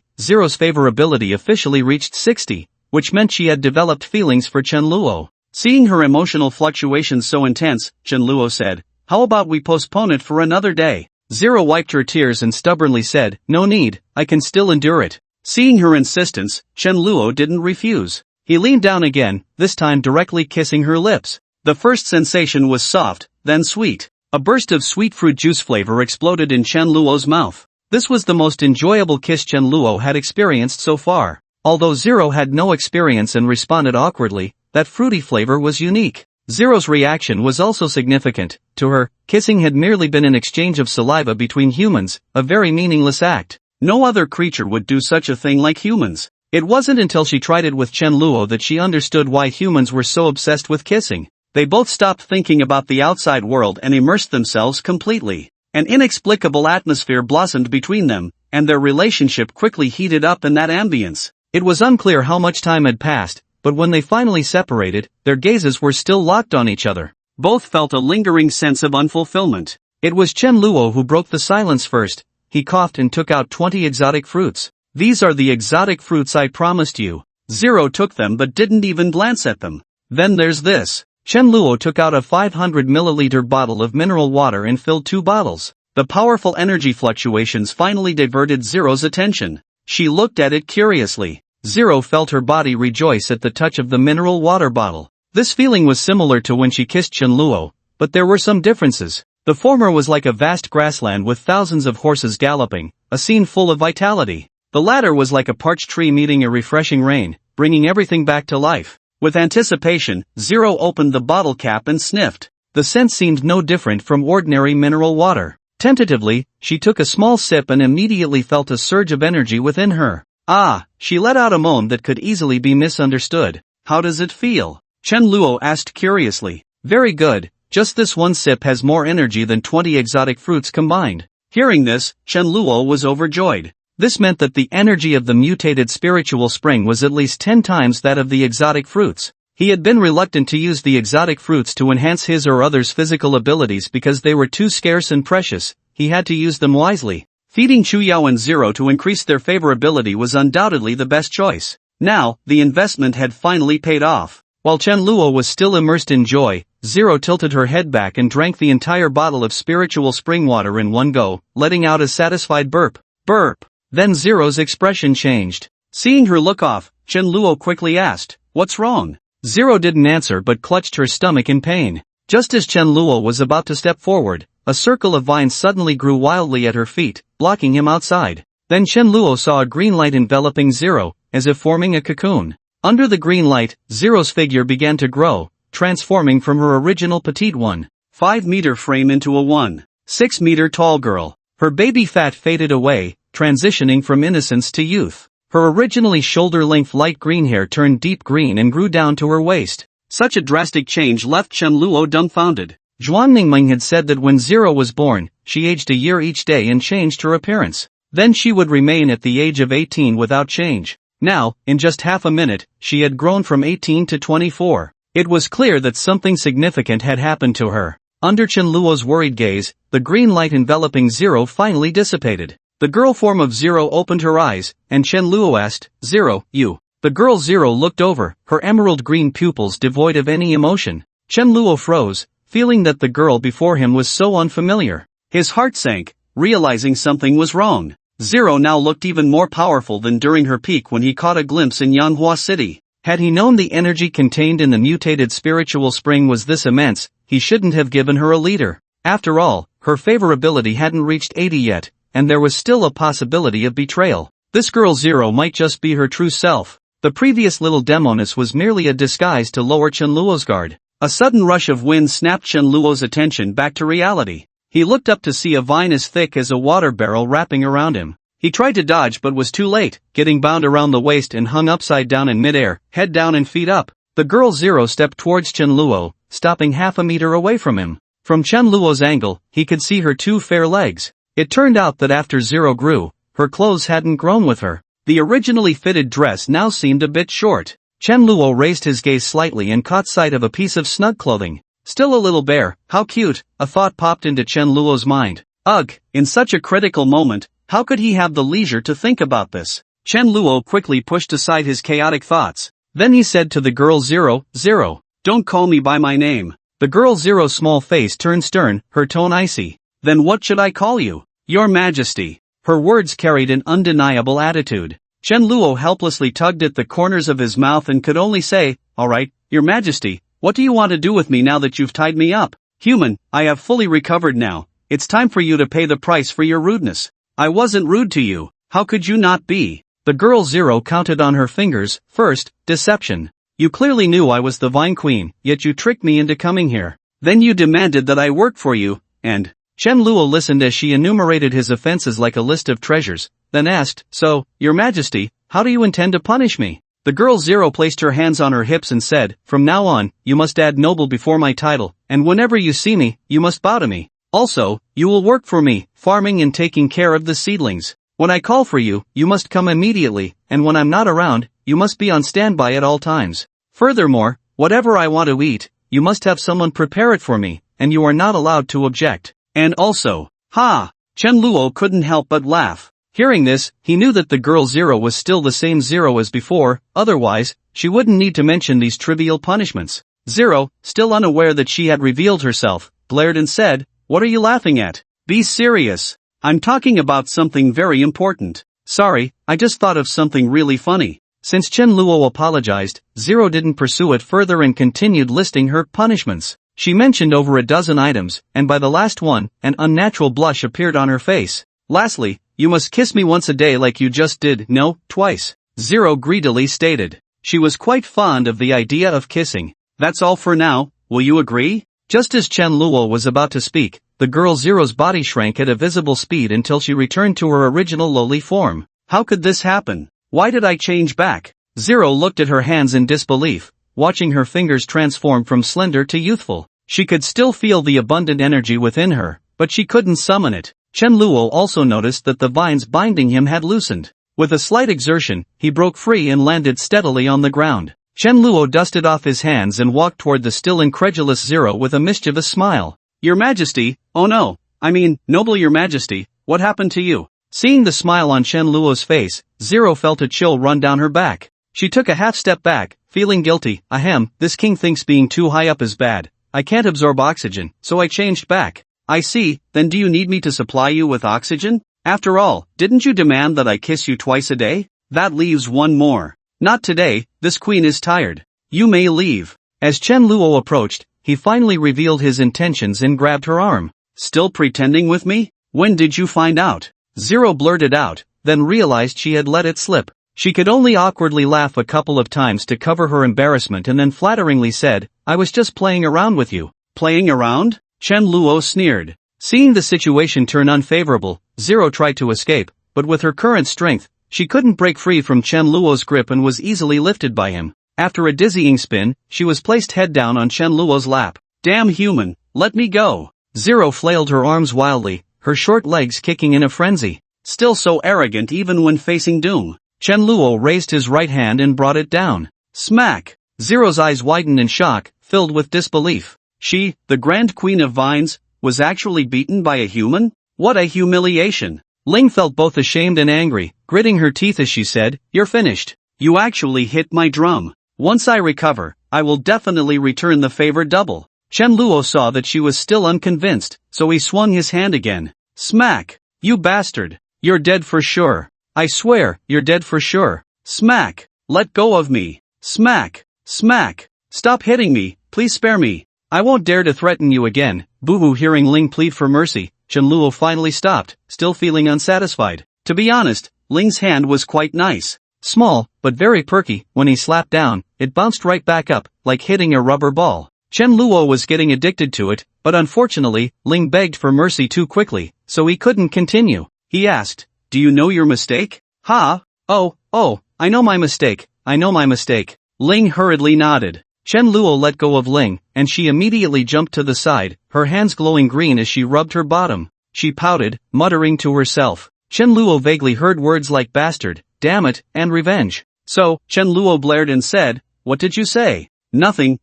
officially reached 60, which meant she had developed feelings for Chen Luo. Seeing her emotional fluctuations so intense, Chen Luo said, "How about we postpone it for another day?" Zero wiped her tears and stubbornly said, "No need, I can still endure it." Seeing her insistence, Chen Luo didn't refuse. He leaned down again, this time directly kissing her lips. The first sensation was soft, then sweet. A burst of sweet fruit juice flavor exploded in Chen Luo's mouth. This was the most enjoyable kiss Chen Luo had experienced so far. Although Zero had no experience and responded awkwardly, that fruity flavor was unique. Zero's reaction was also significant. To her, kissing had merely been an exchange of saliva between humans, a very meaningless act. No other creature would do such a thing like humans. It wasn't until she tried it with Chen Luo that she understood why humans were so obsessed with kissing. They both stopped thinking about the outside world and immersed themselves completely. An inexplicable atmosphere blossomed between them, and their relationship quickly heated up in that ambience. It was unclear how much time had passed, but when they finally separated, their gazes were still locked on each other. Both felt a lingering sense of unfulfillment. It was Chen Luo who broke the silence first. He coughed and took out 20 exotic fruits. These are the exotic fruits I promised you. Zero took them but didn't even glance at them. Then there's this. Chen Luo took out a 500 milliliter bottle of mineral water and filled 2 bottles. The powerful energy fluctuations finally diverted Zero's attention. She looked at it curiously. Zero felt her body rejoice at the touch of the mineral water bottle. This feeling was similar to when she kissed Chen Luo, but there were some differences. The former was like a vast grassland with thousands of horses galloping, a scene full of vitality. The latter was like a parched tree meeting a refreshing rain, bringing everything back to life. With anticipation, Zero opened the bottle cap and sniffed. The scent seemed no different from ordinary mineral water. Tentatively, she took a small sip and immediately felt a surge of energy within her. Ah, she let out a moan that could easily be misunderstood. How does it feel? Chen Luo asked curiously. Very good, just this one sip has more energy than 20 exotic fruits combined. Hearing this, Chen Luo was overjoyed. This meant that the energy of the mutated spiritual spring was at least 10 times that of the exotic fruits. He had been reluctant to use the exotic fruits to enhance his or others' physical abilities because they were too scarce and precious. He had to use them wisely. Feeding Chuyao and Zero to increase their favorability was undoubtedly the best choice. Now, the investment had finally paid off. While Chen Luo was still immersed in joy, Zero tilted her head back and drank the entire bottle of spiritual spring water in one go, letting out a satisfied burp. Burp. Then Zero's expression changed. Seeing her look off, Chen Luo quickly asked, "What's wrong?" Zero didn't answer but clutched her stomach in pain. Just as Chen Luo was about to step forward, a circle of vines suddenly grew wildly at her feet, blocking him outside. Then Chen Luo saw a green light enveloping Zero, as if forming a cocoon. Under the green light, Zero's figure began to grow, transforming from her original petite 1.5-meter frame into a 1.6-meter tall girl. Her baby fat faded away, transitioning from innocence to youth. Her originally shoulder-length light green hair turned deep green and grew down to her waist. Such a drastic change left Chen Luo dumbfounded. Zhuan Ningming had said that when Zero was born, she aged a year each day and changed her appearance. Then she would remain at the age of 18 without change. Now, in just half a minute, she had grown from 18 to 24. It was clear that something significant had happened to her. Under Chen Luo's worried gaze, the green light enveloping Zero finally dissipated. The girl form of Zero opened her eyes, and Chen Luo asked, "Zero, you?" The girl Zero looked over, her emerald green pupils devoid of any emotion. Chen Luo froze, feeling that the girl before him was so unfamiliar. His heart sank, realizing something was wrong. Zero now looked even more powerful than during her peak when he caught a glimpse in Yanhua City. Had he known the energy contained in the mutated spiritual spring was this immense, he shouldn't have given her a leader. After all, her favorability hadn't reached 80 yet, and there was still a possibility of betrayal. This girl Zero might just be her true self. The previous little demoness was merely a disguise to lower Chen Luo's guard. A sudden rush of wind snapped Chen Luo's attention back to reality. He looked up to see a vine as thick as a water barrel wrapping around him. He tried to dodge but was too late, getting bound around the waist and hung upside down in midair, head down and feet up. The girl Zero stepped towards Chen Luo, stopping half a meter away from him. From Chen Luo's angle, he could see her 2 fair legs. It turned out that after Zero grew, her clothes hadn't grown with her. The originally fitted dress now seemed a bit short. Chen Luo raised his gaze slightly and caught sight of a piece of snug clothing. Still a little bare, how cute, a thought popped into Chen Luo's mind. Ugh, in such a critical moment, how could he have the leisure to think about this? Chen Luo quickly pushed aside his chaotic thoughts. Then he said to the girl Zero, "Zero, don't call me by my name." The girl Zero's small face turned stern, her tone icy. "Then what should I call you?" "Your Majesty." Her words carried an undeniable attitude. Chen Luo helplessly tugged at the corners of his mouth and could only say, "All right, Your Majesty, what do you want to do with me now that you've tied me up?" "Human, I have fully recovered now. It's time for you to pay the price for your rudeness." "I wasn't rude to you. How could you not be?" The girl Zero counted on her fingers. First, deception. You clearly knew I was the Vine Queen, yet you tricked me into coming here. Then you demanded that I work for you, and... Chen Luo listened as she enumerated his offenses like a list of treasures, then asked, "So, Your Majesty, how do you intend to punish me?" The girl Zero placed her hands on her hips and said, "From now on, you must add noble before my title, and whenever you see me, you must bow to me. Also, you will work for me, farming and taking care of the seedlings." When I call for you, you must come immediately, and when I'm not around, you must be on standby at all times. Furthermore, whatever I want to eat, you must have someone prepare it for me, and you are not allowed to object. And also, Chen Luo couldn't help but laugh. Hearing this, he knew that the girl Zero was still the same Zero as before, otherwise, she wouldn't need to mention these trivial punishments. Zero, still unaware that she had revealed herself, glared and said, "What are you laughing at? Be serious. I'm talking about something very important." "Sorry, I just thought of something really funny." Since Chen Luo apologized, Zero didn't pursue it further and continued listing her punishments. She mentioned over a dozen items, and by the last one, an unnatural blush appeared on her face. "Lastly, you must kiss me once a day like you just did." "No, twice," Zero greedily stated. She was quite fond of the idea of kissing. "That's all for now, will you agree?" Just as Chen Luo was about to speak, the girl Zero's body shrank at a visible speed until she returned to her original lowly form. "How could this happen? Why did I change back?" Zero looked at her hands in disbelief, watching her fingers transform from slender to youthful. She could still feel the abundant energy within her, but she couldn't summon it. Chen Luo also noticed that the vines binding him had loosened. With a slight exertion, he broke free and landed steadily on the ground. Chen Luo dusted off his hands and walked toward the still incredulous Zero with a mischievous smile. "Your Majesty, oh no, I mean, noble Your Majesty, what happened to you?" Seeing the smile on Chen Luo's face, Zero felt a chill run down her back. She took a half step back, feeling guilty. "Ahem, this king thinks being too high up is bad. I can't absorb oxygen, so I changed back." "I see, then do you need me to supply you with oxygen? After all, didn't you demand that I kiss you twice a day? That leaves one more." "Not today, this queen is tired. You may leave." As Chen Luo approached, he finally revealed his intentions and grabbed her arm. "Still pretending with me? When did you find out?" Zero blurted out, then realized she had let it slip. She could only awkwardly laugh a couple of times to cover her embarrassment and then flatteringly said, "I was just playing around with you." "Playing around?" Chen Luo sneered. Seeing the situation turn unfavorable, Zero tried to escape, but with her current strength, she couldn't break free from Chen Luo's grip and was easily lifted by him. After a dizzying spin, she was placed head down on Chen Luo's lap. "Damn human, let me go." Zero flailed her arms wildly, her short legs kicking in a frenzy. Still so arrogant even when facing doom. Chen Luo raised his right hand and brought it down. Smack! Zero's eyes widened in shock, filled with disbelief. She, the Grand Queen of Vines, was actually beaten by a human? What a humiliation! Ling felt both ashamed and angry, gritting her teeth as she said, "You're finished. You actually hit my drum. Once I recover, I will definitely return the favor double." Chen Luo saw that she was still unconvinced, so he swung his hand again. Smack! "You bastard! You're dead for sure. I swear, you're dead for sure." Smack! "Let go of me." Smack! Smack! "Stop hitting me, please spare me. I won't dare to threaten you again." Boo-hoo. Hearing Ling plead for mercy, Chen Luo finally stopped, still feeling unsatisfied. To be honest, Ling's hand was quite nice. Small, but very perky. When he slapped down, it bounced right back up, like hitting a rubber ball. Chen Luo was getting addicted to it, but unfortunately, Ling begged for mercy too quickly, so he couldn't continue. He asked, "Do you know your mistake?" "Ha? Oh, I know my mistake, I know my mistake." Ling hurriedly nodded. Chen Luo let go of Ling, and she immediately jumped to the side, her hands glowing green as she rubbed her bottom. She pouted, muttering to herself. Chen Luo vaguely heard words like bastard, damn it, and revenge. So, Chen Luo blared and said, "What did you say?" Nothing,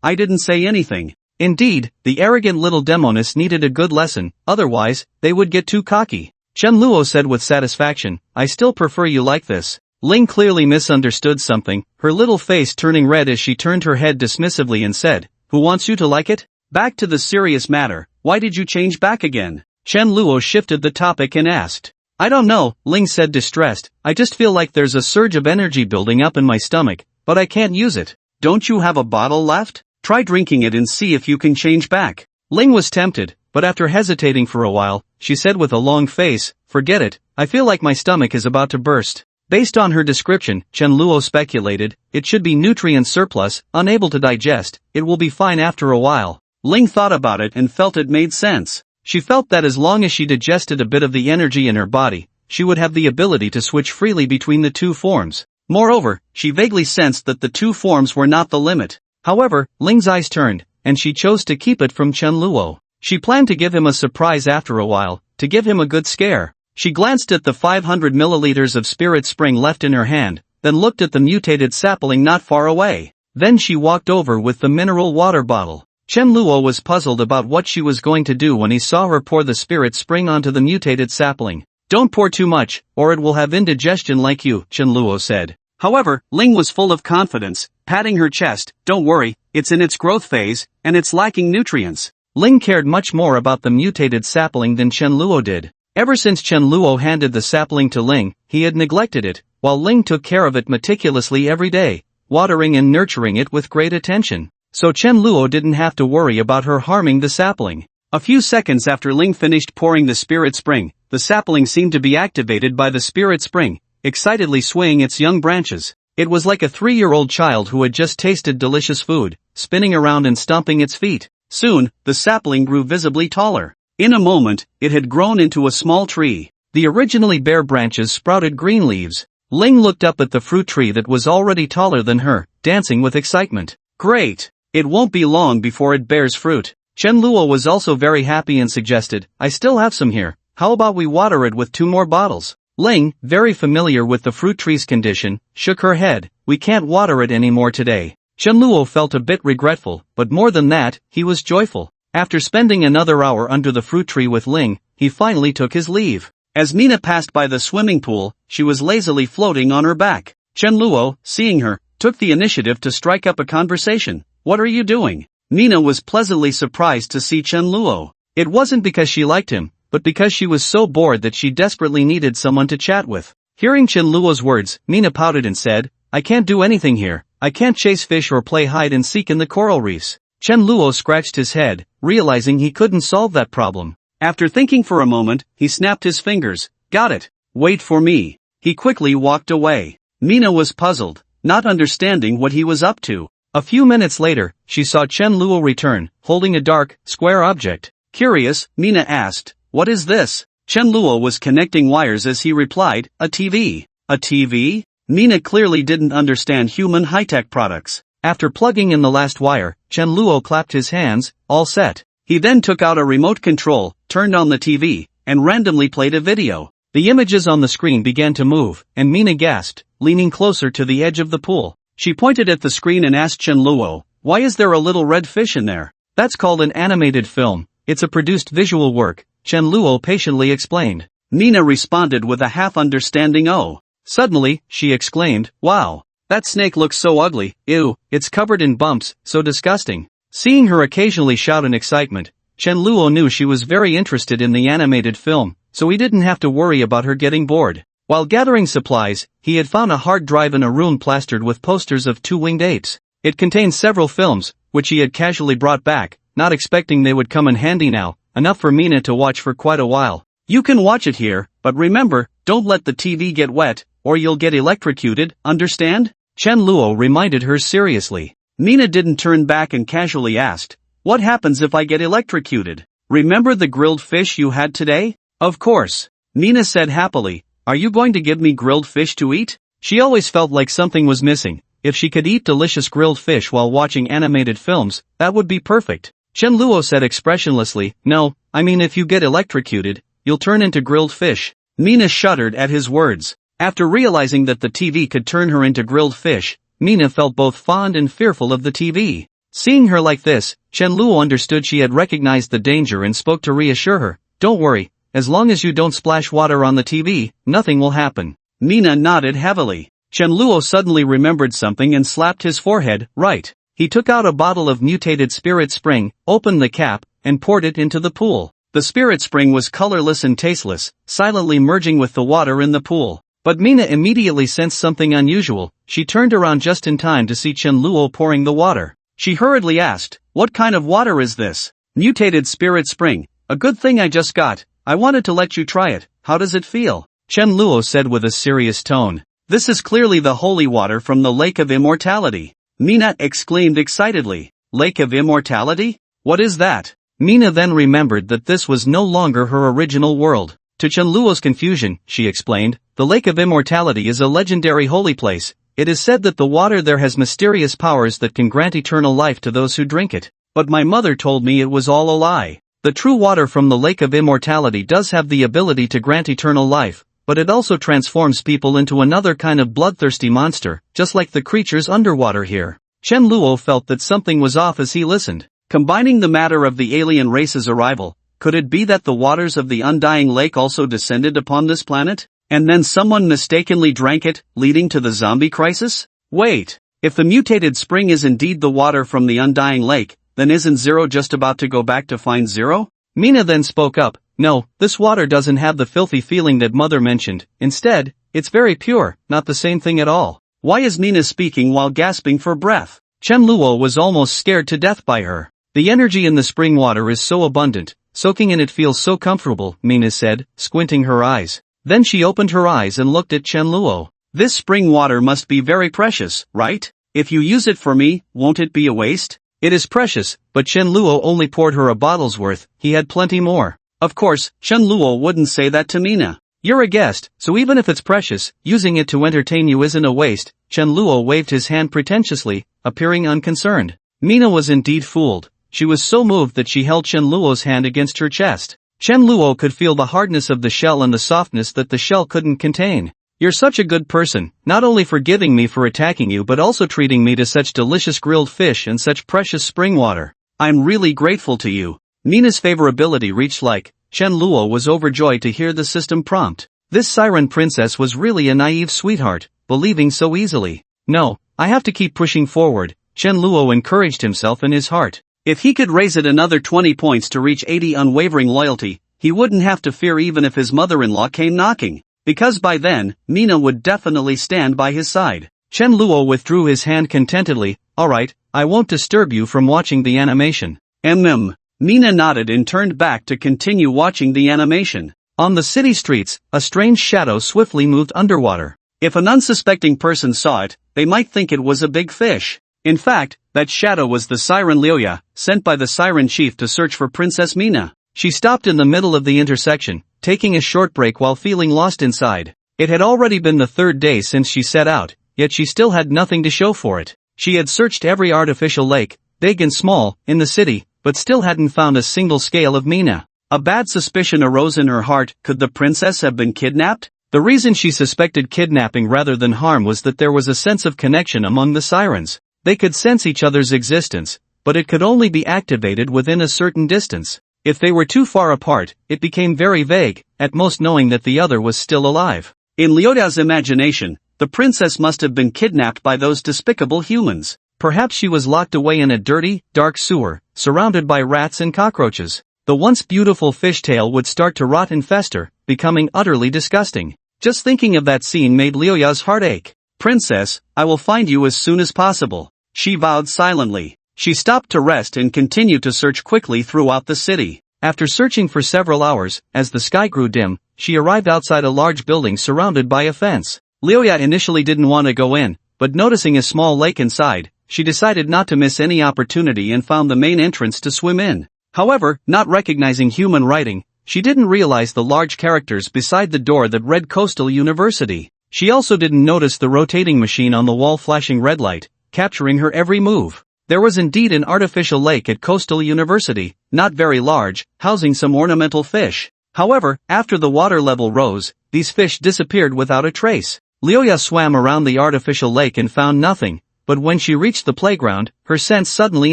I didn't say anything." Indeed, the arrogant little demoness needed a good lesson, otherwise, they would get too cocky. Chen Luo said with satisfaction, "I still prefer you like this." Ling clearly misunderstood something, her little face turning red as she turned her head dismissively and said, "Who wants you to like it?" Back to the serious matter, why did you change back again? Chen Luo shifted the topic and asked. "I don't know," Ling said distressed, "I just feel like there's a surge of energy building up in my stomach, but I can't use it." "Don't you have a bottle left? Try drinking it and see if you can change back." Ling was tempted, but after hesitating for a while, she said with a long face, "Forget it, I feel like my stomach is about to burst." Based on her description, Chen Luo speculated, it should be nutrient surplus, unable to digest, it will be fine after a while. Ling thought about it and felt it made sense. She felt that as long as she digested a bit of the energy in her body, she would have the ability to switch freely between the two forms. Moreover, she vaguely sensed that the two forms were not the limit. However, Ling's eyes turned, and she chose to keep it from Chen Luo. She planned to give him a surprise after a while, to give him a good scare. She glanced at the 500 milliliters of spirit spring left in her hand, then looked at the mutated sapling not far away. Then she walked over with the mineral water bottle. Chen Luo was puzzled about what she was going to do when he saw her pour the spirit spring onto the mutated sapling. Don't pour too much, or it will have indigestion like you, Chen Luo said. However, Ling was full of confidence, patting her chest. Don't worry, it's in its growth phase, and it's lacking nutrients. Ling cared much more about the mutated sapling than Chen Luo did. Ever since Chen Luo handed the sapling to Ling, he had neglected it, while Ling took care of it meticulously every day, watering and nurturing it with great attention. So Chen Luo didn't have to worry about her harming the sapling. A few seconds after Ling finished pouring the spirit spring, the sapling seemed to be activated by the spirit spring, excitedly swaying its young branches. It was like a 3-year-old child who had just tasted delicious food, spinning around and stomping its feet. Soon, the sapling grew visibly taller. In a moment, it had grown into a small tree. The originally bare branches sprouted green leaves. Ling looked up at the fruit tree that was already taller than her, dancing with excitement. Great! It won't be long before it bears fruit. Chen Luo was also very happy and suggested, I still have some here, how about we water it with 2 more bottles? Ling, very familiar with the fruit tree's condition, shook her head, we can't water it anymore today. Chen Luo felt a bit regretful, but more than that, he was joyful. After spending another hour under the fruit tree with Ling, he finally took his leave. As Mina passed by the swimming pool, she was lazily floating on her back. Chen Luo, seeing her, took the initiative to strike up a conversation. What are you doing? Mina was pleasantly surprised to see Chen Luo. It wasn't because she liked him, but because she was so bored that she desperately needed someone to chat with. Hearing Chen Luo's words, Mina pouted and said, I can't do anything here. I can't chase fish or play hide and seek in the coral reefs. Chen Luo scratched his head, realizing he couldn't solve that problem. After thinking for a moment, he snapped his fingers. Got it. Wait for me. He quickly walked away. Mina was puzzled, not understanding what he was up to. A few minutes later, she saw Chen Luo return, holding a dark, square object. Curious, Mina asked, what is this? Chen Luo was connecting wires as he replied, a TV. A TV? Mina clearly didn't understand human high-tech products. After plugging in the last wire, Chen Luo clapped his hands, all set. He then took out a remote control, turned on the TV, and randomly played a video. The images on the screen began to move, and Mina gasped, leaning closer to the edge of the pool. She pointed at the screen and asked Chen Luo, why is there a little red fish in there? That's called an animated film. It's a produced visual work, Chen Luo patiently explained. Mina responded with a half-understanding oh. Suddenly, she exclaimed, wow, that snake looks so ugly, ew, it's covered in bumps, so disgusting. Seeing her occasionally shout in excitement, Chen Luo knew she was very interested in the animated film, so he didn't have to worry about her getting bored. While gathering supplies, he had found a hard drive in a room plastered with posters of 2 winged apes. It contained several films, which he had casually brought back, not expecting they would come in handy now, enough for Mina to watch for quite a while. You can watch it here, but remember, don't let the TV get wet, or you'll get electrocuted, understand? Chen Luo reminded her seriously. Mina didn't turn back and casually asked, what happens if I get electrocuted? Remember the grilled fish you had today? Of course. Mina said happily, are you going to give me grilled fish to eat? She always felt like something was missing. If she could eat delicious grilled fish while watching animated films, that would be perfect. Chen Luo said expressionlessly, no, I mean if you get electrocuted, you'll turn into grilled fish. Mina shuddered at his words. After realizing that the TV could turn her into grilled fish, Mina felt both fond and fearful of the TV. Seeing her like this, Chen Luo understood she had recognized the danger and spoke to reassure her, don't worry, as long as you don't splash water on the TV, nothing will happen. Mina nodded heavily. Chen Luo suddenly remembered something and slapped his forehead, right. He took out a bottle of mutated spirit spring, opened the cap, and poured it into the pool. The spirit spring was colorless and tasteless, silently merging with the water in the pool. But Mina immediately sensed something unusual. She turned around just in time to see Chen Luo pouring the water. She hurriedly asked, what kind of water is this? Mutated spirit spring. A good thing I just got. I wanted to let you try it. How does it feel? Chen Luo said with a serious tone. This is clearly the holy water from the Lake of Immortality. Mina exclaimed excitedly. Lake of Immortality? What is that? Mina then remembered that this was no longer her original world. To Chen Luo's confusion, she explained, the Lake of Immortality is a legendary holy place. It is said that the water there has mysterious powers that can grant eternal life to those who drink it. But my mother told me it was all a lie. The true water from the Lake of Immortality does have the ability to grant eternal life, but it also transforms people into another kind of bloodthirsty monster, just like the creatures underwater here. Chen Luo felt that something was off as he listened. Combining the matter of the alien race's arrival, could it be that the waters of the undying lake also descended upon this planet? And then someone mistakenly drank it, leading to the zombie crisis? Wait, if the mutated spring is indeed the water from the undying lake, then isn't Zero just about to go back to find Zero? Mina then spoke up, no, this water doesn't have the filthy feeling that Mother mentioned, instead, it's very pure, not the same thing at all. Why is Mina speaking while gasping for breath? Chen Luo was almost scared to death by her. The energy in the spring water is so abundant, soaking in it feels so comfortable, Mina said, squinting her eyes. Then she opened her eyes and looked at Chen Luo. This spring water must be very precious, right? If you use it for me, won't it be a waste? It is precious, but Chen Luo only poured her a bottle's worth, he had plenty more. Of course, Chen Luo wouldn't say that to Mina. You're a guest, so even if it's precious, using it to entertain you isn't a waste. Chen Luo waved his hand pretentiously, appearing unconcerned. Mina was indeed fooled. She was so moved that she held Chen Luo's hand against her chest. Chen Luo could feel the hardness of the shell and the softness that the shell couldn't contain. You're such a good person, not only forgiving me for attacking you but also treating me to such delicious grilled fish and such precious spring water. I'm really grateful to you. Mina's favorability reached like, Chen Luo was overjoyed to hear the system prompt. This siren princess was really a naive sweetheart, believing so easily. No, I have to keep pushing forward, Chen Luo encouraged himself in his heart. If he could raise it another 20 points to reach 80 unwavering loyalty, he wouldn't have to fear even if his mother-in-law came knocking. Because by then, Mina would definitely stand by his side. Chen Luo withdrew his hand contentedly, alright, I won't disturb you from watching the animation. Mina nodded and turned back to continue watching the animation. On the city streets, a strange shadow swiftly moved underwater. If an unsuspecting person saw it, they might think it was a big fish. In fact, that shadow was the siren Liuya, sent by the siren chief to search for Princess Mina. She stopped in the middle of the intersection, taking a short break while feeling lost inside. It had already been the third day since she set out, yet she still had nothing to show for it. She had searched every artificial lake, big and small, in the city, but still hadn't found a single scale of Mina. A bad suspicion arose in her heart, could the princess have been kidnapped? The reason she suspected kidnapping rather than harm was that there was a sense of connection among the sirens. They could sense each other's existence, but it could only be activated within a certain distance. If they were too far apart, it became very vague, at most knowing that the other was still alive. In Liuya's imagination, the princess must have been kidnapped by those despicable humans. Perhaps she was locked away in a dirty, dark sewer, surrounded by rats and cockroaches. The once beautiful fishtail would start to rot and fester, becoming utterly disgusting. Just thinking of that scene made Liuya's heart ache. Princess, I will find you as soon as possible, she vowed silently. She stopped to rest and continued to search quickly throughout the city. After searching for several hours, as the sky grew dim, she arrived outside a large building surrounded by a fence. Liuya initially didn't want to go in, but noticing a small lake inside, she decided not to miss any opportunity and found the main entrance to swim in. However, not recognizing human writing, she didn't realize the large characters beside the door that read Coastal University. She also didn't notice the rotating machine on the wall flashing red light, capturing her every move. There was indeed an artificial lake at Coastal University, not very large, housing some ornamental fish. However, after the water level rose, these fish disappeared without a trace. Liuya swam around the artificial lake and found nothing, but when she reached the playground, her sense suddenly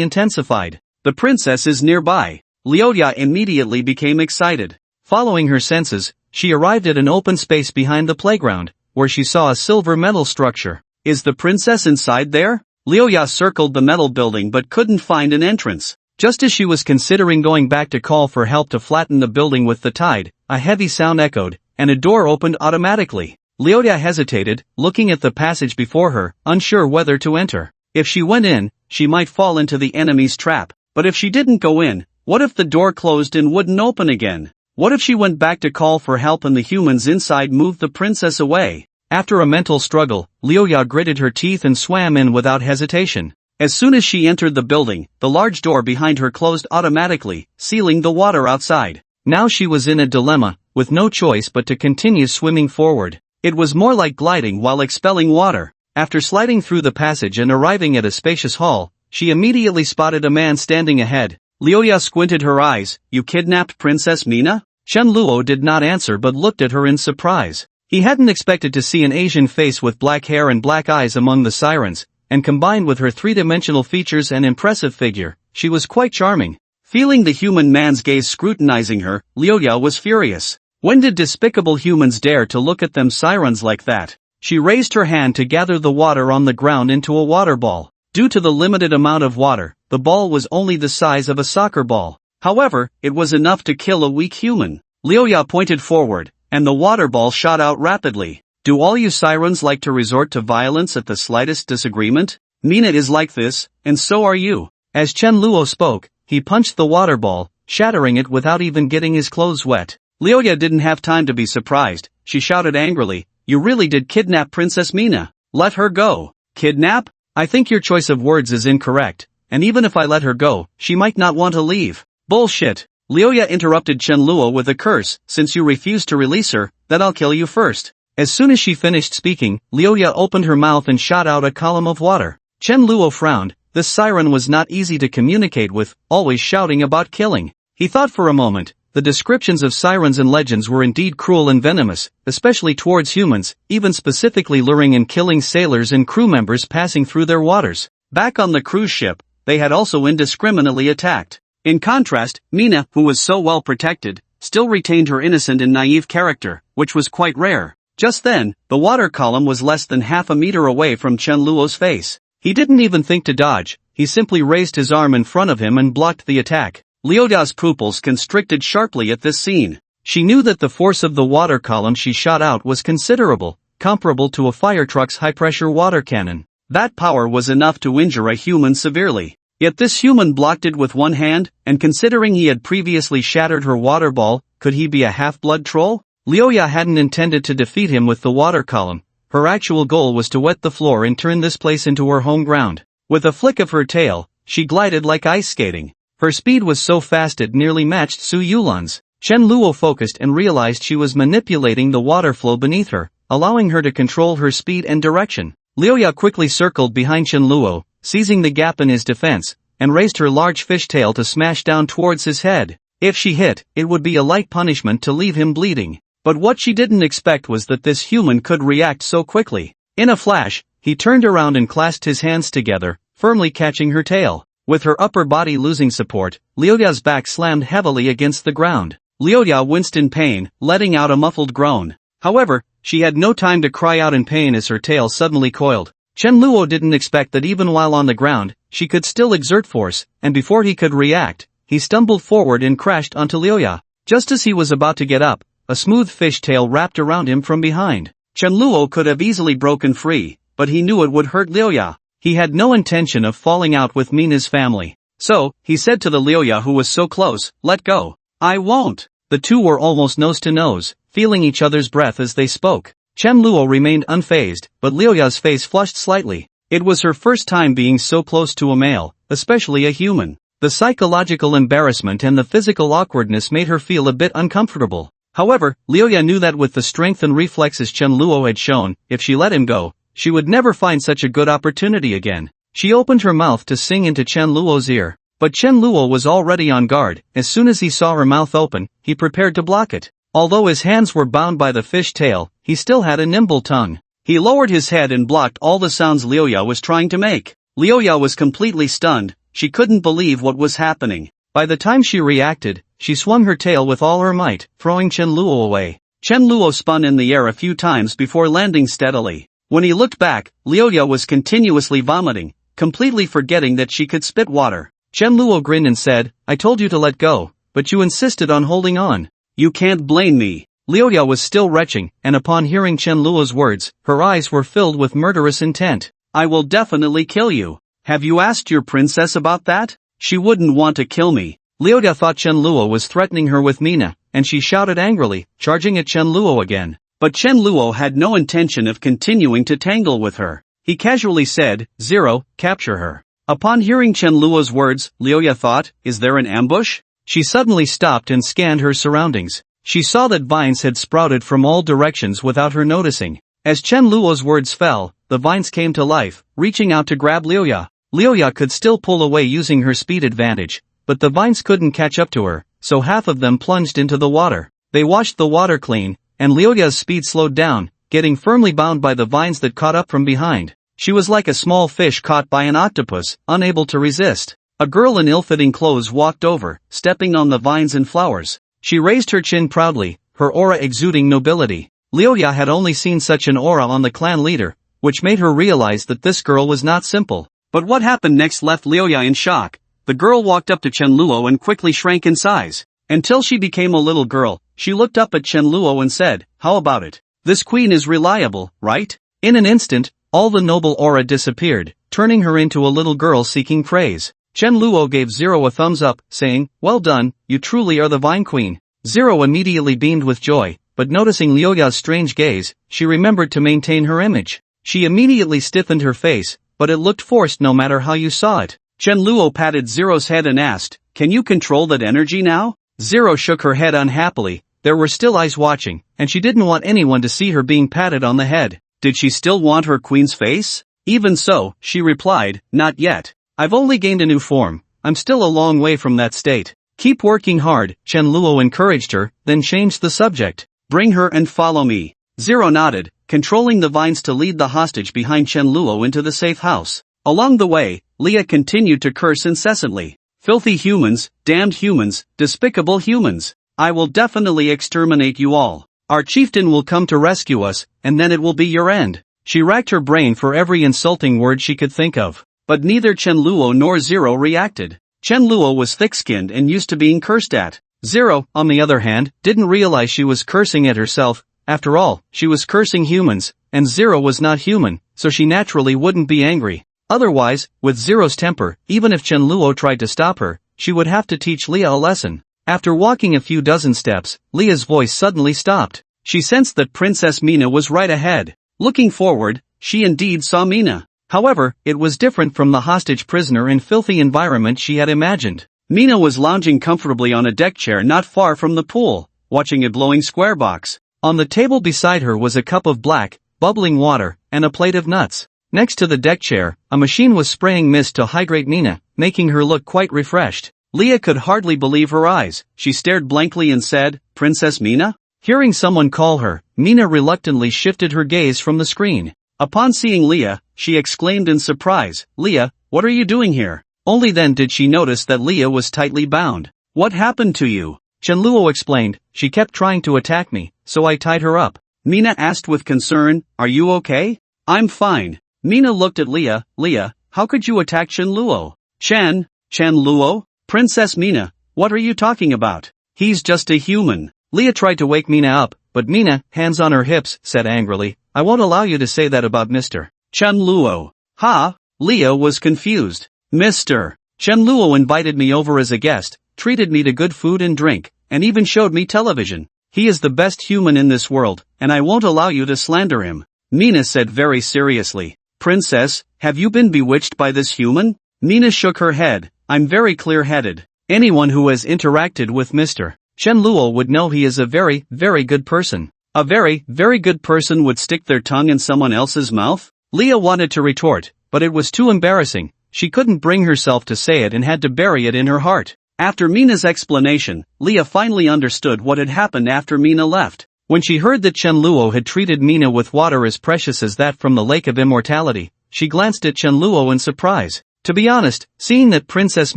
intensified. The princess is nearby. Liuya immediately became excited. Following her senses, she arrived at an open space behind the playground, where she saw a silver metal structure. Is the princess inside there? Liuya circled the metal building but couldn't find an entrance. Just as she was considering going back to call for help to flatten the building with the tide, a heavy sound echoed, and a door opened automatically. Liuya hesitated, looking at the passage before her, unsure whether to enter. If she went in, she might fall into the enemy's trap. But if she didn't go in, what if the door closed and wouldn't open again? What if she went back to call for help and the humans inside moved the princess away? After a mental struggle, Liuya gritted her teeth and swam in without hesitation. As soon as she entered the building, the large door behind her closed automatically, sealing the water outside. Now she was in a dilemma, with no choice but to continue swimming forward. It was more like gliding while expelling water. After sliding through the passage and arriving at a spacious hall, she immediately spotted a man standing ahead. Liuya squinted her eyes. You kidnapped Princess Mina? Chen Luo did not answer but looked at her in surprise. He hadn't expected to see an Asian face with black hair and black eyes among the sirens, and combined with her three-dimensional features and impressive figure, she was quite charming. Feeling the human man's gaze scrutinizing her, Liuya was furious. When did despicable humans dare to look at them sirens like that? She raised her hand to gather the water on the ground into a water ball. Due to the limited amount of water, the ball was only the size of a soccer ball. However, it was enough to kill a weak human. Liuya pointed forward, and the water ball shot out rapidly. Do all you sirens like to resort to violence at the slightest disagreement? Mina is like this, and so are you. As Chen Luo spoke, he punched the water ball, shattering it without even getting his clothes wet. Liuya didn't have time to be surprised. She shouted angrily, "You really did kidnap Princess Mina. Let her go." Kidnap? I think your choice of words is incorrect, and even if I let her go, she might not want to leave. Bullshit. Liuya interrupted Chen Luo with a curse. Since you refuse to release her, then I'll kill you first. As soon as she finished speaking, Liuya opened her mouth and shot out a column of water. Chen Luo frowned. This siren was not easy to communicate with, always shouting about killing. He thought for a moment. The descriptions of sirens and legends were indeed cruel and venomous, especially towards humans, even specifically luring and killing sailors and crew members passing through their waters. Back on the cruise ship, they had also indiscriminately attacked. In contrast, Mina, who was so well protected, still retained her innocent and naive character, which was quite rare. Just then, the water column was less than half a meter away from Chen Luo's face. He didn't even think to dodge, he simply raised his arm in front of him and blocked the attack. Liuya's pupils constricted sharply at this scene. She knew that the force of the water column she shot out was considerable, comparable to a fire truck's high-pressure water cannon. That power was enough to injure a human severely. Yet this human blocked it with one hand, and considering he had previously shattered her water ball, could he be a half-blood troll? Liuya hadn't intended to defeat him with the water column. Her actual goal was to wet the floor and turn this place into her home ground. With a flick of her tail, she glided like ice skating. Her speed was so fast it nearly matched Su Yulan's. Chen Luo focused and realized she was manipulating the water flow beneath her, allowing her to control her speed and direction. Liuya quickly circled behind Chen Luo, seizing the gap in his defense, and raised her large fish tail to smash down towards his head. If she hit, it would be a light punishment to leave him bleeding. But what she didn't expect was that this human could react so quickly. In a flash, he turned around and clasped his hands together, firmly catching her tail. With her upper body losing support, Liuya's back slammed heavily against the ground. Liuya winced in pain, letting out a muffled groan. However, she had no time to cry out in pain as her tail suddenly coiled. Chen Luo didn't expect that even while on the ground, she could still exert force, and before he could react, he stumbled forward and crashed onto Liuya. Just as he was about to get up, a smooth fish tail wrapped around him from behind. Chen Luo could have easily broken free, but he knew it would hurt Liuya. He had no intention of falling out with Mina's family. So, he said to the Liuya who was so close, "Let go." "I won't." The two were almost nose to nose, feeling each other's breath as they spoke. Chen Luo remained unfazed, but Liuya's face flushed slightly. It was her first time being so close to a male, especially a human. The psychological embarrassment and the physical awkwardness made her feel a bit uncomfortable. However, Liuya knew that with the strength and reflexes Chen Luo had shown, if she let him go, she would never find such a good opportunity again. She opened her mouth to sing into Chen Luo's ear, but Chen Luo was already on guard. As soon as he saw her mouth open, he prepared to block it. Although his hands were bound by the fish tail, he still had a nimble tongue. He lowered his head and blocked all the sounds Liuya was trying to make. Liuya was completely stunned. She couldn't believe what was happening. By the time she reacted, she swung her tail with all her might, throwing Chen Luo away. Chen Luo spun in the air a few times before landing steadily. When he looked back, Liuya was continuously vomiting, completely forgetting that she could spit water. Chen Luo grinned and said, "I told you to let go, but you insisted on holding on. You can't blame me." Liuya was still retching, and upon hearing Chen Luo's words, her eyes were filled with murderous intent. "I will definitely kill you. Have you asked your princess about that? She wouldn't want to kill me." Liuya thought Chen Luo was threatening her with Mina, and she shouted angrily, charging at Chen Luo again. But Chen Luo had no intention of continuing to tangle with her. He casually said, "Zero, capture her." Upon hearing Chen Luo's words, Liuya thought, is there an ambush? She suddenly stopped and scanned her surroundings. She saw that vines had sprouted from all directions without her noticing. As Chen Luo's words fell, the vines came to life, reaching out to grab Liuya. Liuya could still pull away using her speed advantage, but the vines couldn't catch up to her, so half of them plunged into the water. They washed the water clean, and Lyoya's speed slowed down, getting firmly bound by the vines that caught up from behind. She was like a small fish caught by an octopus, unable to resist. A girl in ill-fitting clothes walked over, stepping on the vines and flowers. She raised her chin proudly, her aura exuding nobility. Lyoya had only seen such an aura on the clan leader, which made her realize that this girl was not simple. But what happened next left Lyoya in shock. The girl walked up to Chenluo and quickly shrank in size. Until she became a little girl, she looked up at Chenluo and said, "How about it? This queen is reliable, right?" In an instant, all the noble aura disappeared, turning her into a little girl seeking praise. Chenluo gave Zero a thumbs up, saying, "Well done, you truly are the Vine Queen." Zero immediately beamed with joy, but noticing Lyoya's strange gaze, she remembered to maintain her image. She immediately stiffened her face, but it looked forced no matter how you saw it. Chenluo patted Zero's head and asked, "Can you control that energy now?" Zero shook her head unhappily. There were still eyes watching, and she didn't want anyone to see her being patted on the head. Did she still want her queen's face? Even so, she replied, "Not yet. I've only gained a new form. I'm still a long way from that state." "Keep working hard," Chenluo encouraged her, then changed the subject. "Bring her and follow me." Zero nodded, controlling the vines to lead the hostage behind Chenluo into the safe house. Along the way, Leah continued to curse incessantly. "Filthy humans, damned humans, despicable humans. I will definitely exterminate you all. Our chieftain will come to rescue us, and then it will be your end." She racked her brain for every insulting word she could think of. But neither Chenluo nor Zero reacted. Chenluo was thick-skinned and used to being cursed at. Zero, on the other hand, didn't realize she was cursing at herself. After all, she was cursing humans, and Zero was not human, so she naturally wouldn't be angry. Otherwise, with Zero's temper, even if Chenluo tried to stop her, she would have to teach Leah a lesson. After walking a few dozen steps, Leah's voice suddenly stopped. She sensed that Princess Mina was right ahead. Looking forward, she indeed saw Mina. However, it was different from the hostage prisoner and filthy environment she had imagined. Mina was lounging comfortably on a deck chair not far from the pool, watching a glowing square box. On the table beside her was a cup of black, bubbling water, and a plate of nuts. Next to the deck chair, a machine was spraying mist to hydrate Mina, making her look quite refreshed. Leah could hardly believe her eyes. She stared blankly and said, "Princess Mina?" Hearing someone call her, Mina reluctantly shifted her gaze from the screen. Upon seeing Leah, she exclaimed in surprise, "Leah, what are you doing here?" Only then did she notice that Leah was tightly bound. "What happened to you?" Chenluo explained, "She kept trying to attack me, so I tied her up." Mina asked with concern, "Are you okay?" "I'm fine." Mina looked at Leah. "Leah, how could you attack Chenluo?" Chenluo? Princess Mina, what are you talking about? He's just a human." Leah tried to wake Mina up, but Mina, hands on her hips, said angrily, "I won't allow you to say that about Mr. Chenluo." "Ha?" Leah was confused. "Mr. Chenluo invited me over as a guest, treated me to good food and drink, and even showed me television. He is the best human in this world, and I won't allow you to slander him." Mina said very seriously. "Princess, have you been bewitched by this human?" Mina shook her head. "I'm very clear-headed. Anyone who has interacted with Mr. Chenluo would know he is a very, very good person." "A very, very good person would stick their tongue in someone else's mouth?" Leah wanted to retort, but it was too embarrassing. She couldn't bring herself to say it and had to bury it in her heart. After Mina's explanation, Leah finally understood what had happened after Mina left. When she heard that Chenluo had treated Mina with water as precious as that from the Lake of Immortality, she glanced at Chenluo in surprise. To be honest, seeing that Princess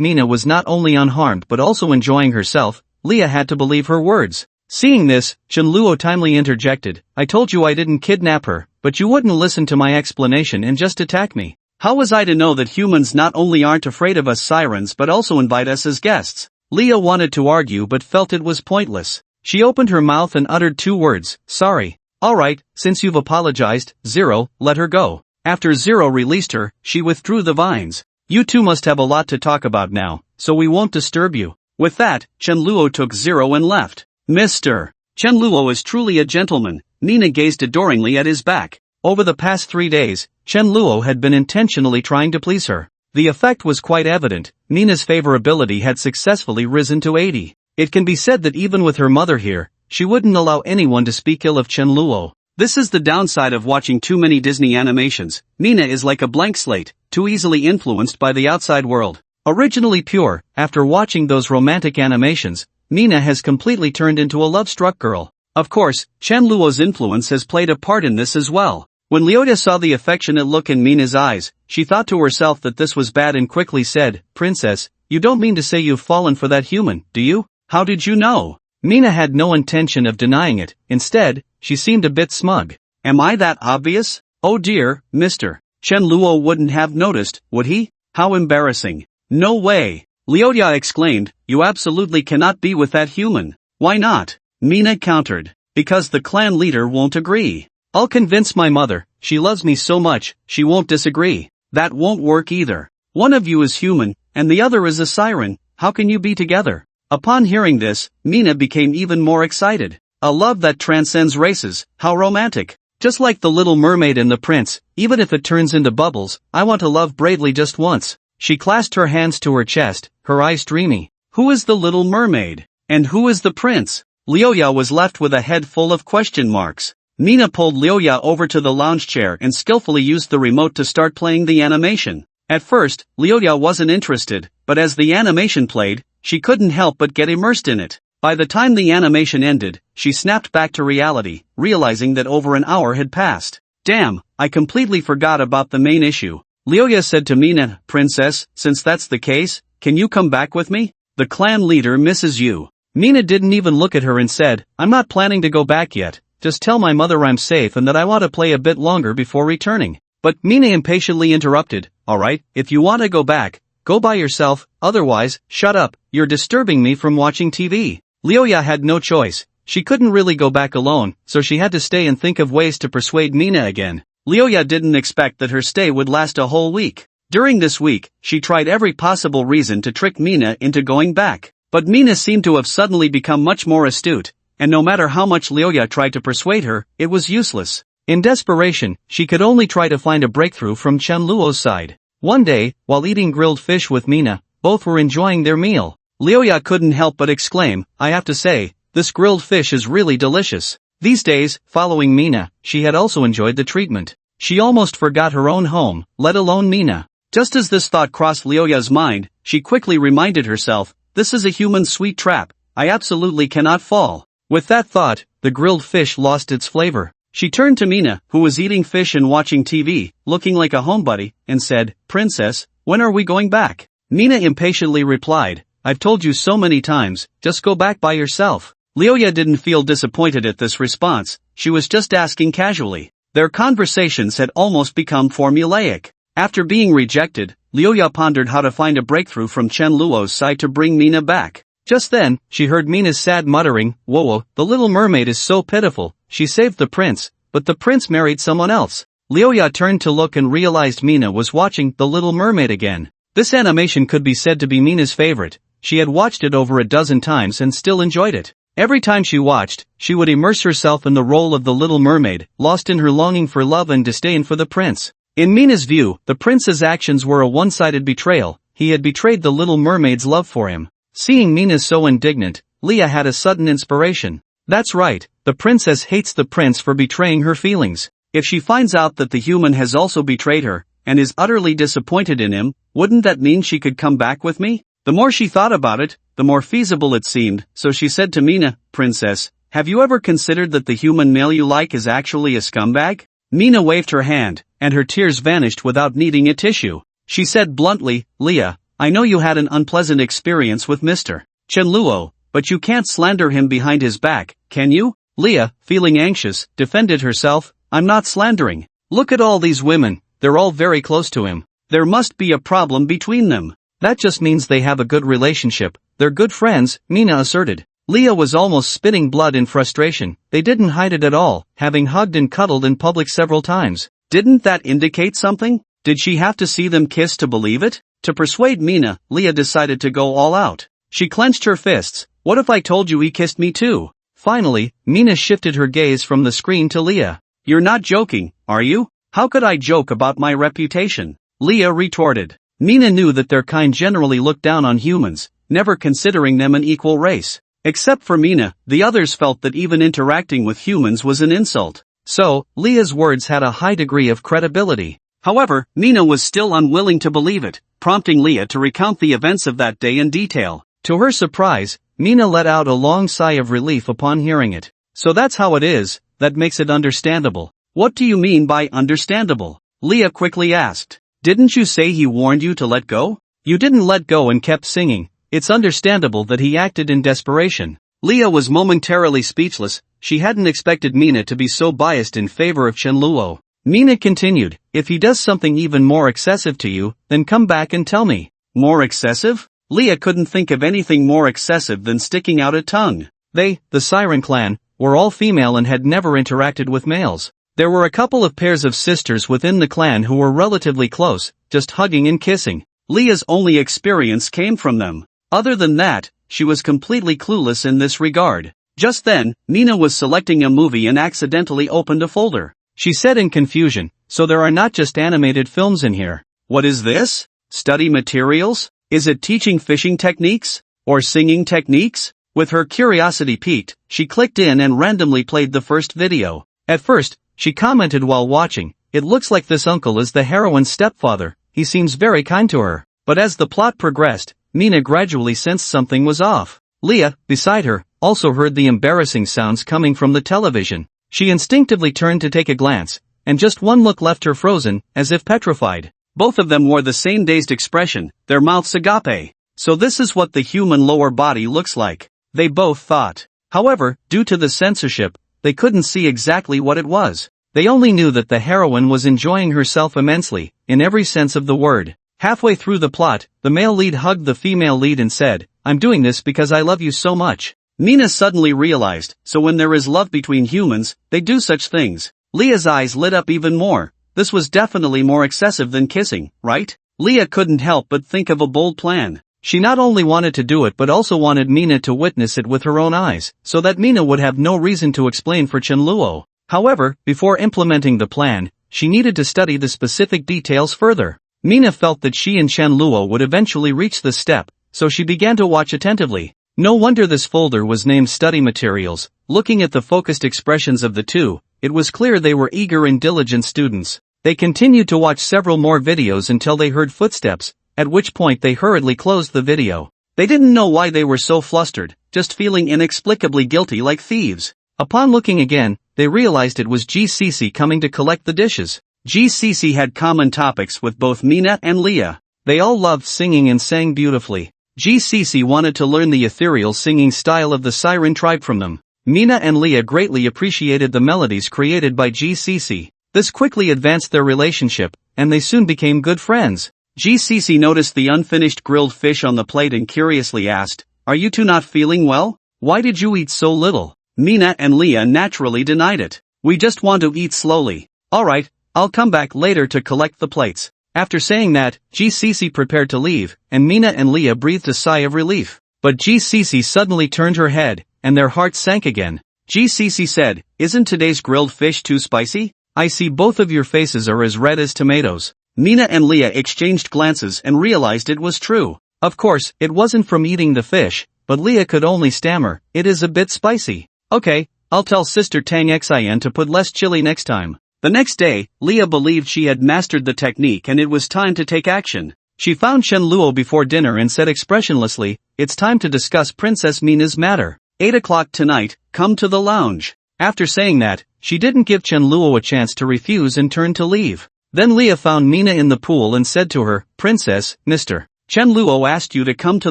Mina was not only unharmed but also enjoying herself, Leah had to believe her words. Seeing this, Chenluo timely interjected, "I told you I didn't kidnap her, but you wouldn't listen to my explanation and just attack me. How was I to know that humans not only aren't afraid of us sirens but also invite us as guests?" Leah wanted to argue but felt it was pointless. She opened her mouth and uttered two words, "Sorry." "Alright, since you've apologized, Zero, let her go." After Zero released her, she withdrew the vines. "You two must have a lot to talk about now, so we won't disturb you." With that, Chenluo took Zero and left. "Mr. Chenluo is truly a gentleman." Mina gazed adoringly at his back. Over the past 3 days, Chenluo had been intentionally trying to please her. The effect was quite evident. Mina's favorability had successfully risen to 80. It can be said that even with her mother here, she wouldn't allow anyone to speak ill of Chenluo. This is the downside of watching too many Disney animations. Mina is like a blank slate, too easily influenced by the outside world. Originally pure, after watching those romantic animations, Mina has completely turned into a love-struck girl. Of course, Chen Luo's influence has played a part in this as well. When Leota saw the affectionate look in Mina's eyes, she thought to herself that this was bad and quickly said, "Princess, you don't mean to say you've fallen for that human, do you? How did you know?" Mina had no intention of denying it. Instead, she seemed a bit smug. "Am I that obvious? Oh dear, Mr. Chen Luo wouldn't have noticed, would he? How embarrassing." "No way!" Leota exclaimed, "You absolutely cannot be with that human." "Why not?" Mina countered. "Because the clan leader won't agree." "I'll convince my mother, she loves me so much, she won't disagree." "That won't work either. One of you is human, and the other is a siren, how can you be together?" Upon hearing this, Mina became even more excited. "A love that transcends races, how romantic. Just like the little mermaid and the prince, even if it turns into bubbles, I want to love bravely just once." She clasped her hands to her chest, her eyes dreamy. "Who is the little mermaid? And who is the prince?" Leoya was left with a head full of question marks. Mina pulled Leoya over to the lounge chair and skillfully used the remote to start playing the animation. At first, Leoya wasn't interested, but as the animation played, she couldn't help but get immersed in it. By the time the animation ended, she snapped back to reality, realizing that over an hour had passed. "Damn, I completely forgot about the main issue." Leoya said to Mina, "Princess, since that's the case, can you come back with me? The clan leader misses you." Mina didn't even look at her and said, "I'm not planning to go back yet. Just tell my mother I'm safe and that I want to play a bit longer before returning." But Mina impatiently interrupted, "Alright, if you want to go back, go by yourself, otherwise, shut up, you're disturbing me from watching TV." Leoya had no choice. She couldn't really go back alone, so she had to stay and think of ways to persuade Mina again. Leoya didn't expect that her stay would last a whole week. During this week, she tried every possible reason to trick Mina into going back. But Mina seemed to have suddenly become much more astute, and no matter how much Leoya tried to persuade her, it was useless. In desperation, she could only try to find a breakthrough from Chen Luo's side. One day, while eating grilled fish with Mina, both were enjoying their meal. Leoya couldn't help but exclaim, "I have to say, this grilled fish is really delicious." These days, following Mina, she had also enjoyed the treatment. She almost forgot her own home, let alone Mina. Just as this thought crossed Leoya's mind, she quickly reminded herself, "This is a human sweet trap, I absolutely cannot fall." With that thought, the grilled fish lost its flavor. She turned to Mina, who was eating fish and watching TV, looking like a homebody, and said, "Princess, when are we going back?" Mina impatiently replied, "I've told you so many times, just go back by yourself." Leoya didn't feel disappointed at this response, she was just asking casually. Their conversations had almost become formulaic. After being rejected, Leoya pondered how to find a breakthrough from Chen Luo's side to bring Mina back. Just then, she heard Mina's sad muttering, "Whoa, the little mermaid is so pitiful, she saved the prince, but the prince married someone else." Leoya turned to look and realized Mina was watching The Little Mermaid again. This animation could be said to be Mina's favorite. She had watched it over a dozen times and still enjoyed it. Every time she watched, she would immerse herself in the role of the little mermaid, lost in her longing for love and disdain for the prince. In Mina's view, the prince's actions were a one-sided betrayal. He had betrayed the little mermaid's love for him. Seeing Mina so indignant, Leah had a sudden inspiration. That's right, the princess hates the prince for betraying her feelings. If she finds out that the human has also betrayed her, and is utterly disappointed in him, wouldn't that mean she could come back with me? The more she thought about it, the more feasible it seemed, so she said to Mina, "Princess, have you ever considered that the human male you like is actually a scumbag?" Mina waved her hand, and her tears vanished without needing a tissue. She said bluntly, "Leah, I know you had an unpleasant experience with Mr. Chen Luo, but you can't slander him behind his back, can you?" Leah, feeling anxious, defended herself, "I'm not slandering. Look at all these women, they're all very close to him. There must be a problem between them." "That just means they have a good relationship, they're good friends," Mina asserted. Leah was almost spitting blood in frustration. They didn't hide it at all, having hugged and cuddled in public several times. Didn't that indicate something? Did she have to see them kiss to believe it? To persuade Mina, Leah decided to go all out. She clenched her fists. "What if I told you he kissed me too?" Finally, Mina shifted her gaze from the screen to Leah. "You're not joking, are you? How could I joke about my reputation?" Leah retorted. Mina knew that their kind generally looked down on humans, never considering them an equal race. Except for Mina, the others felt that even interacting with humans was an insult. So, Leah's words had a high degree of credibility. However, Mina was still unwilling to believe it, prompting Leah to recount the events of that day in detail. To her surprise, Mina let out a long sigh of relief upon hearing it. So that's how it is, that makes it understandable. What do you mean by understandable? Leah quickly asked. Didn't you say he warned you to let go? You didn't let go and kept singing. It's understandable that he acted in desperation. Leah was momentarily speechless. She hadn't expected Mina to be so biased in favor of Chenluo. Mina continued, if he does something even more excessive to you, then come back and tell me. More excessive? Leah couldn't think of anything more excessive than sticking out a tongue. They, the Siren clan, were all female and had never interacted with males. There were a couple of pairs of sisters within the clan who were relatively close, just hugging and kissing. Leah's only experience came from them. Other than that, she was completely clueless in this regard. Just then, Mina was selecting a movie and accidentally opened a folder. She said in confusion, so there are not just animated films in here. What is this? Study materials? Is it teaching fishing techniques? Or singing techniques? With her curiosity piqued, she clicked in and randomly played the first video. At first, she commented while watching, it looks like this uncle is the heroine's stepfather, he seems very kind to her. But as the plot progressed, Mina gradually sensed something was off. Leah, beside her, also heard the embarrassing sounds coming from the television. She instinctively turned to take a glance, and just one look left her frozen, as if petrified. Both of them wore the same dazed expression, their mouths agape. So this is what the human lower body looks like, they both thought. However, due to the censorship, they couldn't see exactly what it was. They only knew that the heroine was enjoying herself immensely, in every sense of the word. Halfway through the plot, the male lead hugged the female lead and said, I'm doing this because I love you so much. Mina suddenly realized, so when there is love between humans, they do such things. Leah's eyes lit up even more. This was definitely more excessive than kissing, right? Leah couldn't help but think of a bold plan. She not only wanted to do it but also wanted Mina to witness it with her own eyes, so that Mina would have no reason to explain for Chenluo. However, before implementing the plan, she needed to study the specific details further. Mina felt that she and Chenluo would eventually reach this step, so she began to watch attentively. No wonder this folder was named Study Materials. Looking at the focused expressions of the two, it was clear they were eager and diligent students. They continued to watch several more videos until they heard footsteps, at which point they hurriedly closed the video. They didn't know why they were so flustered, just feeling inexplicably guilty like thieves. Upon looking again, they realized it was GCC coming to collect the dishes. GCC had common topics with both Mina and Leah. They all loved singing and sang beautifully. GCC wanted to learn the ethereal singing style of the siren tribe from them. Mina and Leah greatly appreciated the melodies created by GCC. This quickly advanced their relationship, and they soon became good friends. GCC noticed the unfinished grilled fish on the plate and curiously asked, Are you two not feeling well? Why did you eat so little? Mina and Leah naturally denied it. We just want to eat slowly. Alright, I'll come back later to collect the plates. After saying that, GCC prepared to leave, and Mina and Leah breathed a sigh of relief. But GCC suddenly turned her head, and their hearts sank again. GCC said, Isn't today's grilled fish too spicy? I see both of your faces are as red as tomatoes. Mina and Leah exchanged glances and realized it was true. Of course, it wasn't from eating the fish, but Leah could only stammer, It is a bit spicy. Okay, I'll tell Sister Tang Xin to put less chili next time. The next day, Leah believed she had mastered the technique and it was time to take action. She found Chenluo before dinner and said expressionlessly, It's time to discuss Princess Mina's matter. 8 o'clock tonight, come to the lounge. After saying that, she didn't give Chenluo a chance to refuse and turned to leave. Then Leah found Mina in the pool and said to her, Princess, Mr. Chenluo asked you to come to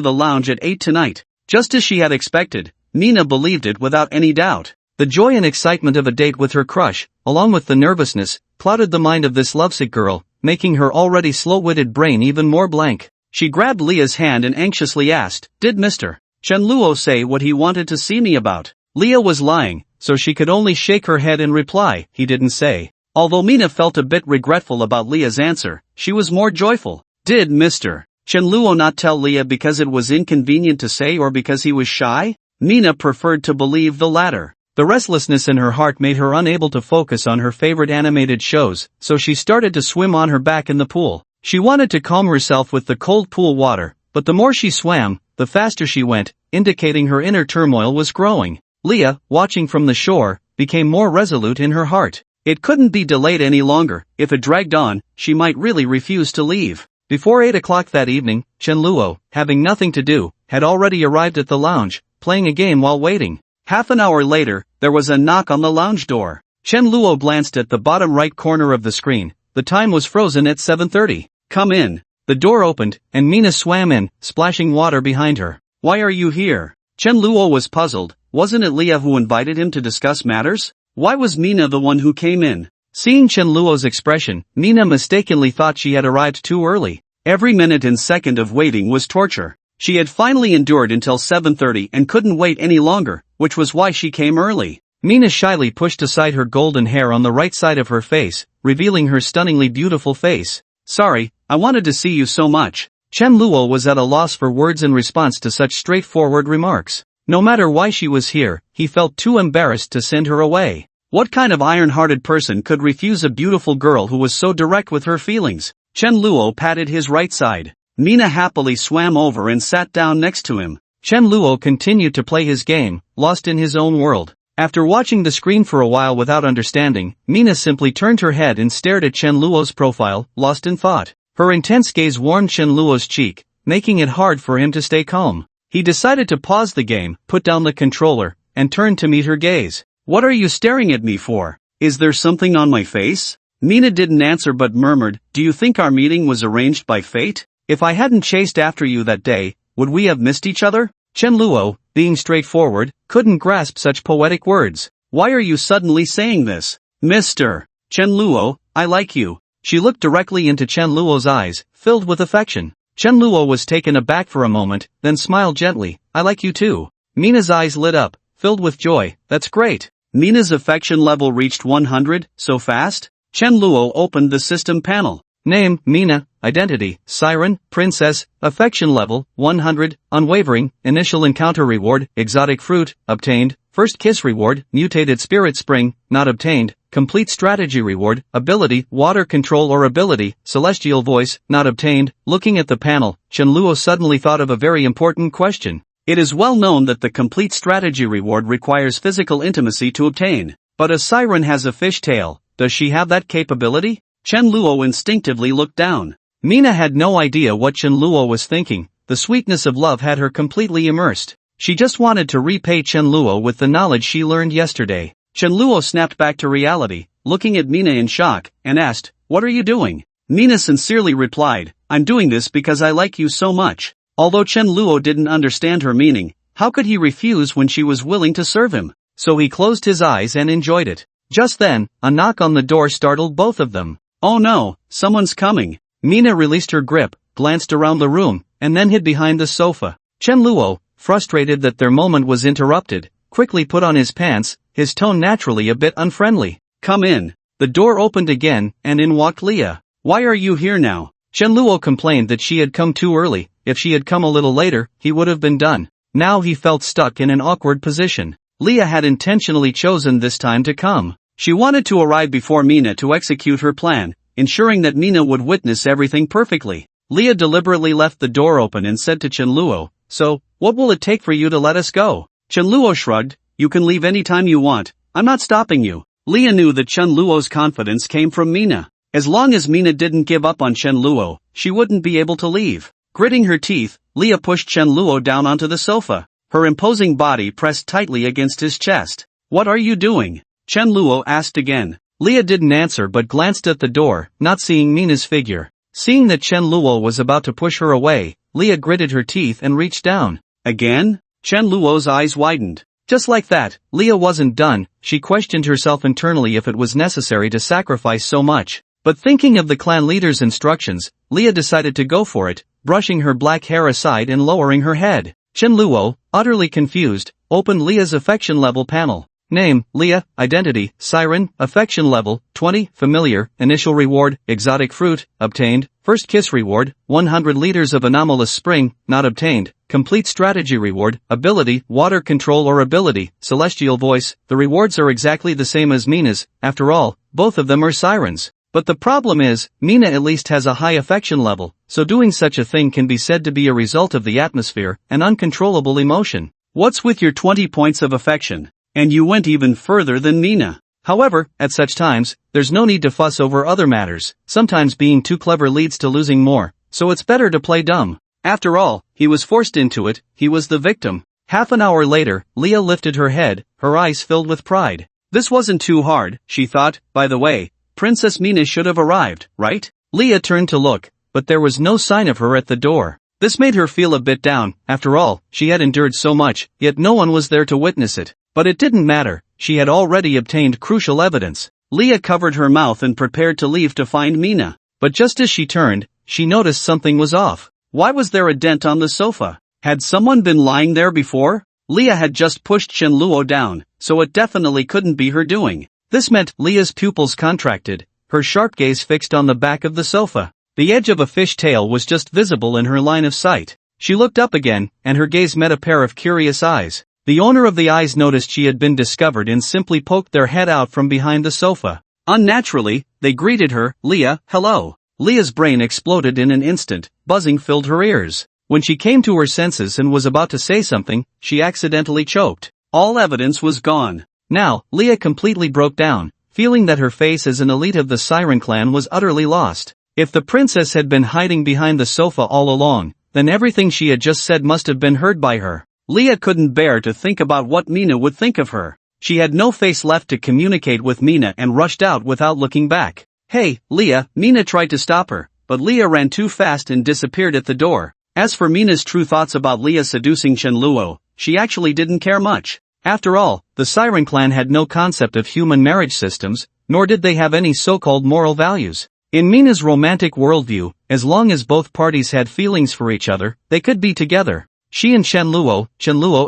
the lounge at 8 tonight. Just as she had expected, Mina believed it without any doubt. The joy and excitement of a date with her crush, along with the nervousness, clouded the mind of this lovesick girl, making her already slow-witted brain even more blank. She grabbed Leah's hand and anxiously asked, Did Mr. Chenluo say what he wanted to see me about? Leah was lying, so she could only shake her head and reply, He didn't say. Although Mina felt a bit regretful about Leah's answer, she was more joyful. Did Mr. Chenluo not tell Leah because it was inconvenient to say or because he was shy? Mina preferred to believe the latter. The restlessness in her heart made her unable to focus on her favorite animated shows, so she started to swim on her back in the pool. She wanted to calm herself with the cold pool water, but the more she swam, the faster she went, indicating her inner turmoil was growing. Leah, watching from the shore, became more resolute in her heart. It couldn't be delayed any longer. If it dragged on, she might really refuse to leave. Before 8 o'clock that evening, Chen Luo, having nothing to do, had already arrived at the lounge, playing a game while waiting. Half an hour later, there was a knock on the lounge door. Chen Luo glanced at the bottom right corner of the screen. The time was frozen at 7:30. Come in. The door opened, and Mina swam in, splashing water behind her. Why are you here? Chen Luo was puzzled. Wasn't it Leah who invited him to discuss matters? Why was Mina the one who came in? Seeing Chen Luo's expression, Mina mistakenly thought she had arrived too early. Every minute and second of waiting was torture. She had finally endured until 7:30 and couldn't wait any longer, which was why she came early. Mina shyly pushed aside her golden hair on the right side of her face, revealing her stunningly beautiful face. Sorry, I wanted to see you so much. Chen Luo was at a loss for words in response to such straightforward remarks. No matter why she was here, he felt too embarrassed to send her away. What kind of iron-hearted person could refuse a beautiful girl who was so direct with her feelings? Chen Luo patted his right side. Mina happily swam over and sat down next to him. Chen Luo continued to play his game, lost in his own world. After watching the screen for a while without understanding, Mina simply turned her head and stared at Chen Luo's profile, lost in thought. Her intense gaze warmed Chen Luo's cheek, making it hard for him to stay calm. He decided to pause the game, put down the controller, and turned to meet her gaze. What are you staring at me for? Is there something on my face? Mina didn't answer but murmured, do you think our meeting was arranged by fate? If I hadn't chased after you that day, would we have missed each other? Chen Luo, being straightforward, couldn't grasp such poetic words. Why are you suddenly saying this? Mr. Chen Luo, I like you. She looked directly into Chen Luo's eyes, filled with affection. Chen Luo was taken aback for a moment, then smiled gently, I like you too. Mina's eyes lit up, filled with joy. That's great. Mina's affection level reached 100, so fast? Chen Luo opened the system panel. Name, Mina, identity, siren, princess, affection level, 100, unwavering, initial encounter reward, exotic fruit, obtained, first kiss reward, mutated spirit spring, not obtained, complete strategy reward, ability, water control or ability, celestial voice, not obtained. Looking at the panel, Chen Luo suddenly thought of a very important question. It is well known that the complete strategy reward requires physical intimacy to obtain. But a siren has a fish tail. Does she have that capability? Chen Luo instinctively looked down. Mina had no idea what Chen Luo was thinking. The sweetness of love had her completely immersed. She just wanted to repay Chen Luo with the knowledge she learned yesterday. Chen Luo snapped back to reality, looking at Mina in shock, and asked, what are you doing? Mina sincerely replied, I'm doing this because I like you so much. Although Chen Luo didn't understand her meaning, how could he refuse when she was willing to serve him? So he closed his eyes and enjoyed it. Just then, a knock on the door startled both of them. Oh no, someone's coming. Mina released her grip, glanced around the room, and then hid behind the sofa. Chen Luo, frustrated that their moment was interrupted, quickly put on his pants, his tone naturally a bit unfriendly. Come in. The door opened again, and in walked Leah. Why are you here now? Chen Luo complained that she had come too early. If she had come a little later, he would have been done. Now he felt stuck in an awkward position. Leah had intentionally chosen this time to come. She wanted to arrive before Mina to execute her plan, ensuring that Mina would witness everything perfectly. Leah deliberately left the door open and said to Chen Luo, so, what will it take for you to let us go? Chen Luo shrugged, you can leave any time you want, I'm not stopping you. Leah knew that Chen Luo's confidence came from Mina. As long as Mina didn't give up on Chen Luo, she wouldn't be able to leave. Gritting her teeth, Leah pushed Chen Luo down onto the sofa. Her imposing body pressed tightly against his chest. What are you doing? Chen Luo asked again. Leah didn't answer but glanced at the door, not seeing Mina's figure. Seeing that Chen Luo was about to push her away, Leah gritted her teeth and reached down. Again? Chen Luo's eyes widened. Just like that, Leah wasn't done. She questioned herself internally if it was necessary to sacrifice so much. But thinking of the clan leader's instructions, Leah decided to go for it, brushing her black hair aside and lowering her head. Chen Luo, utterly confused, opened Leah's affection level panel. Name, Leah, identity, siren, affection level, 20, familiar, initial reward, exotic fruit, obtained, first kiss reward, 100 liters of anomalous spring, not obtained, complete strategy reward, ability, water control or ability, celestial voice. The rewards are exactly the same as Mina's, after all, both of them are sirens. But the problem is, Mina at least has a high affection level, so doing such a thing can be said to be a result of the atmosphere, an uncontrollable emotion. What's with your 20 points of affection? And you went even further than Mina. However, at such times, there's no need to fuss over other matters. Sometimes being too clever leads to losing more, so it's better to play dumb. After all, he was forced into it, he was the victim. Half an hour later, Leah lifted her head, her eyes filled with pride. This wasn't too hard, she thought. By the way, Princess Mina should have arrived, right? Leah turned to look, but there was no sign of her at the door. This made her feel a bit down. After all, she had endured so much, yet no one was there to witness it. But it didn't matter, she had already obtained crucial evidence. Leah covered her mouth and prepared to leave to find Mina. But just as she turned, she noticed something was off. Why was there a dent on the sofa? Had someone been lying there before? Leah had just pushed Shenluo down, so it definitely couldn't be her doing. This meant Leah's pupils contracted, her sharp gaze fixed on the back of the sofa. The edge of a fish tail was just visible in her line of sight. She looked up again, and her gaze met a pair of curious eyes. The owner of the eyes noticed she had been discovered and simply poked their head out from behind the sofa. Unnaturally, they greeted her. Leah, hello. Leah's brain exploded in an instant, buzzing filled her ears. When she came to her senses and was about to say something, she accidentally choked. All evidence was gone. Now, Leah completely broke down, feeling that her face as an elite of the Siren clan was utterly lost. If the princess had been hiding behind the sofa all along, then everything she had just said must have been heard by her. Leah couldn't bear to think about what Mina would think of her. She had no face left to communicate with Mina and rushed out without looking back. Hey, Leah, Mina tried to stop her, but Leah ran too fast and disappeared at the door. As for Mina's true thoughts about Leah seducing Shenluo, she actually didn't care much. After all, the Siren clan had no concept of human marriage systems, nor did they have any so-called moral values. In Mina's romantic worldview, as long as both parties had feelings for each other, they could be together. She and Shenluo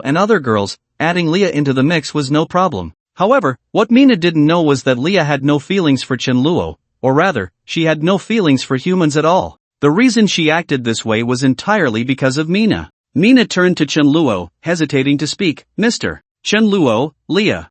and other girls, adding Leah into the mix was no problem. However, what Mina didn't know was that Leah had no feelings for Shenluo, or rather, she had no feelings for humans at all. The reason she acted this way was entirely because of Mina. Mina turned to Shenluo, hesitating to speak. Mr. Shenluo, Leah.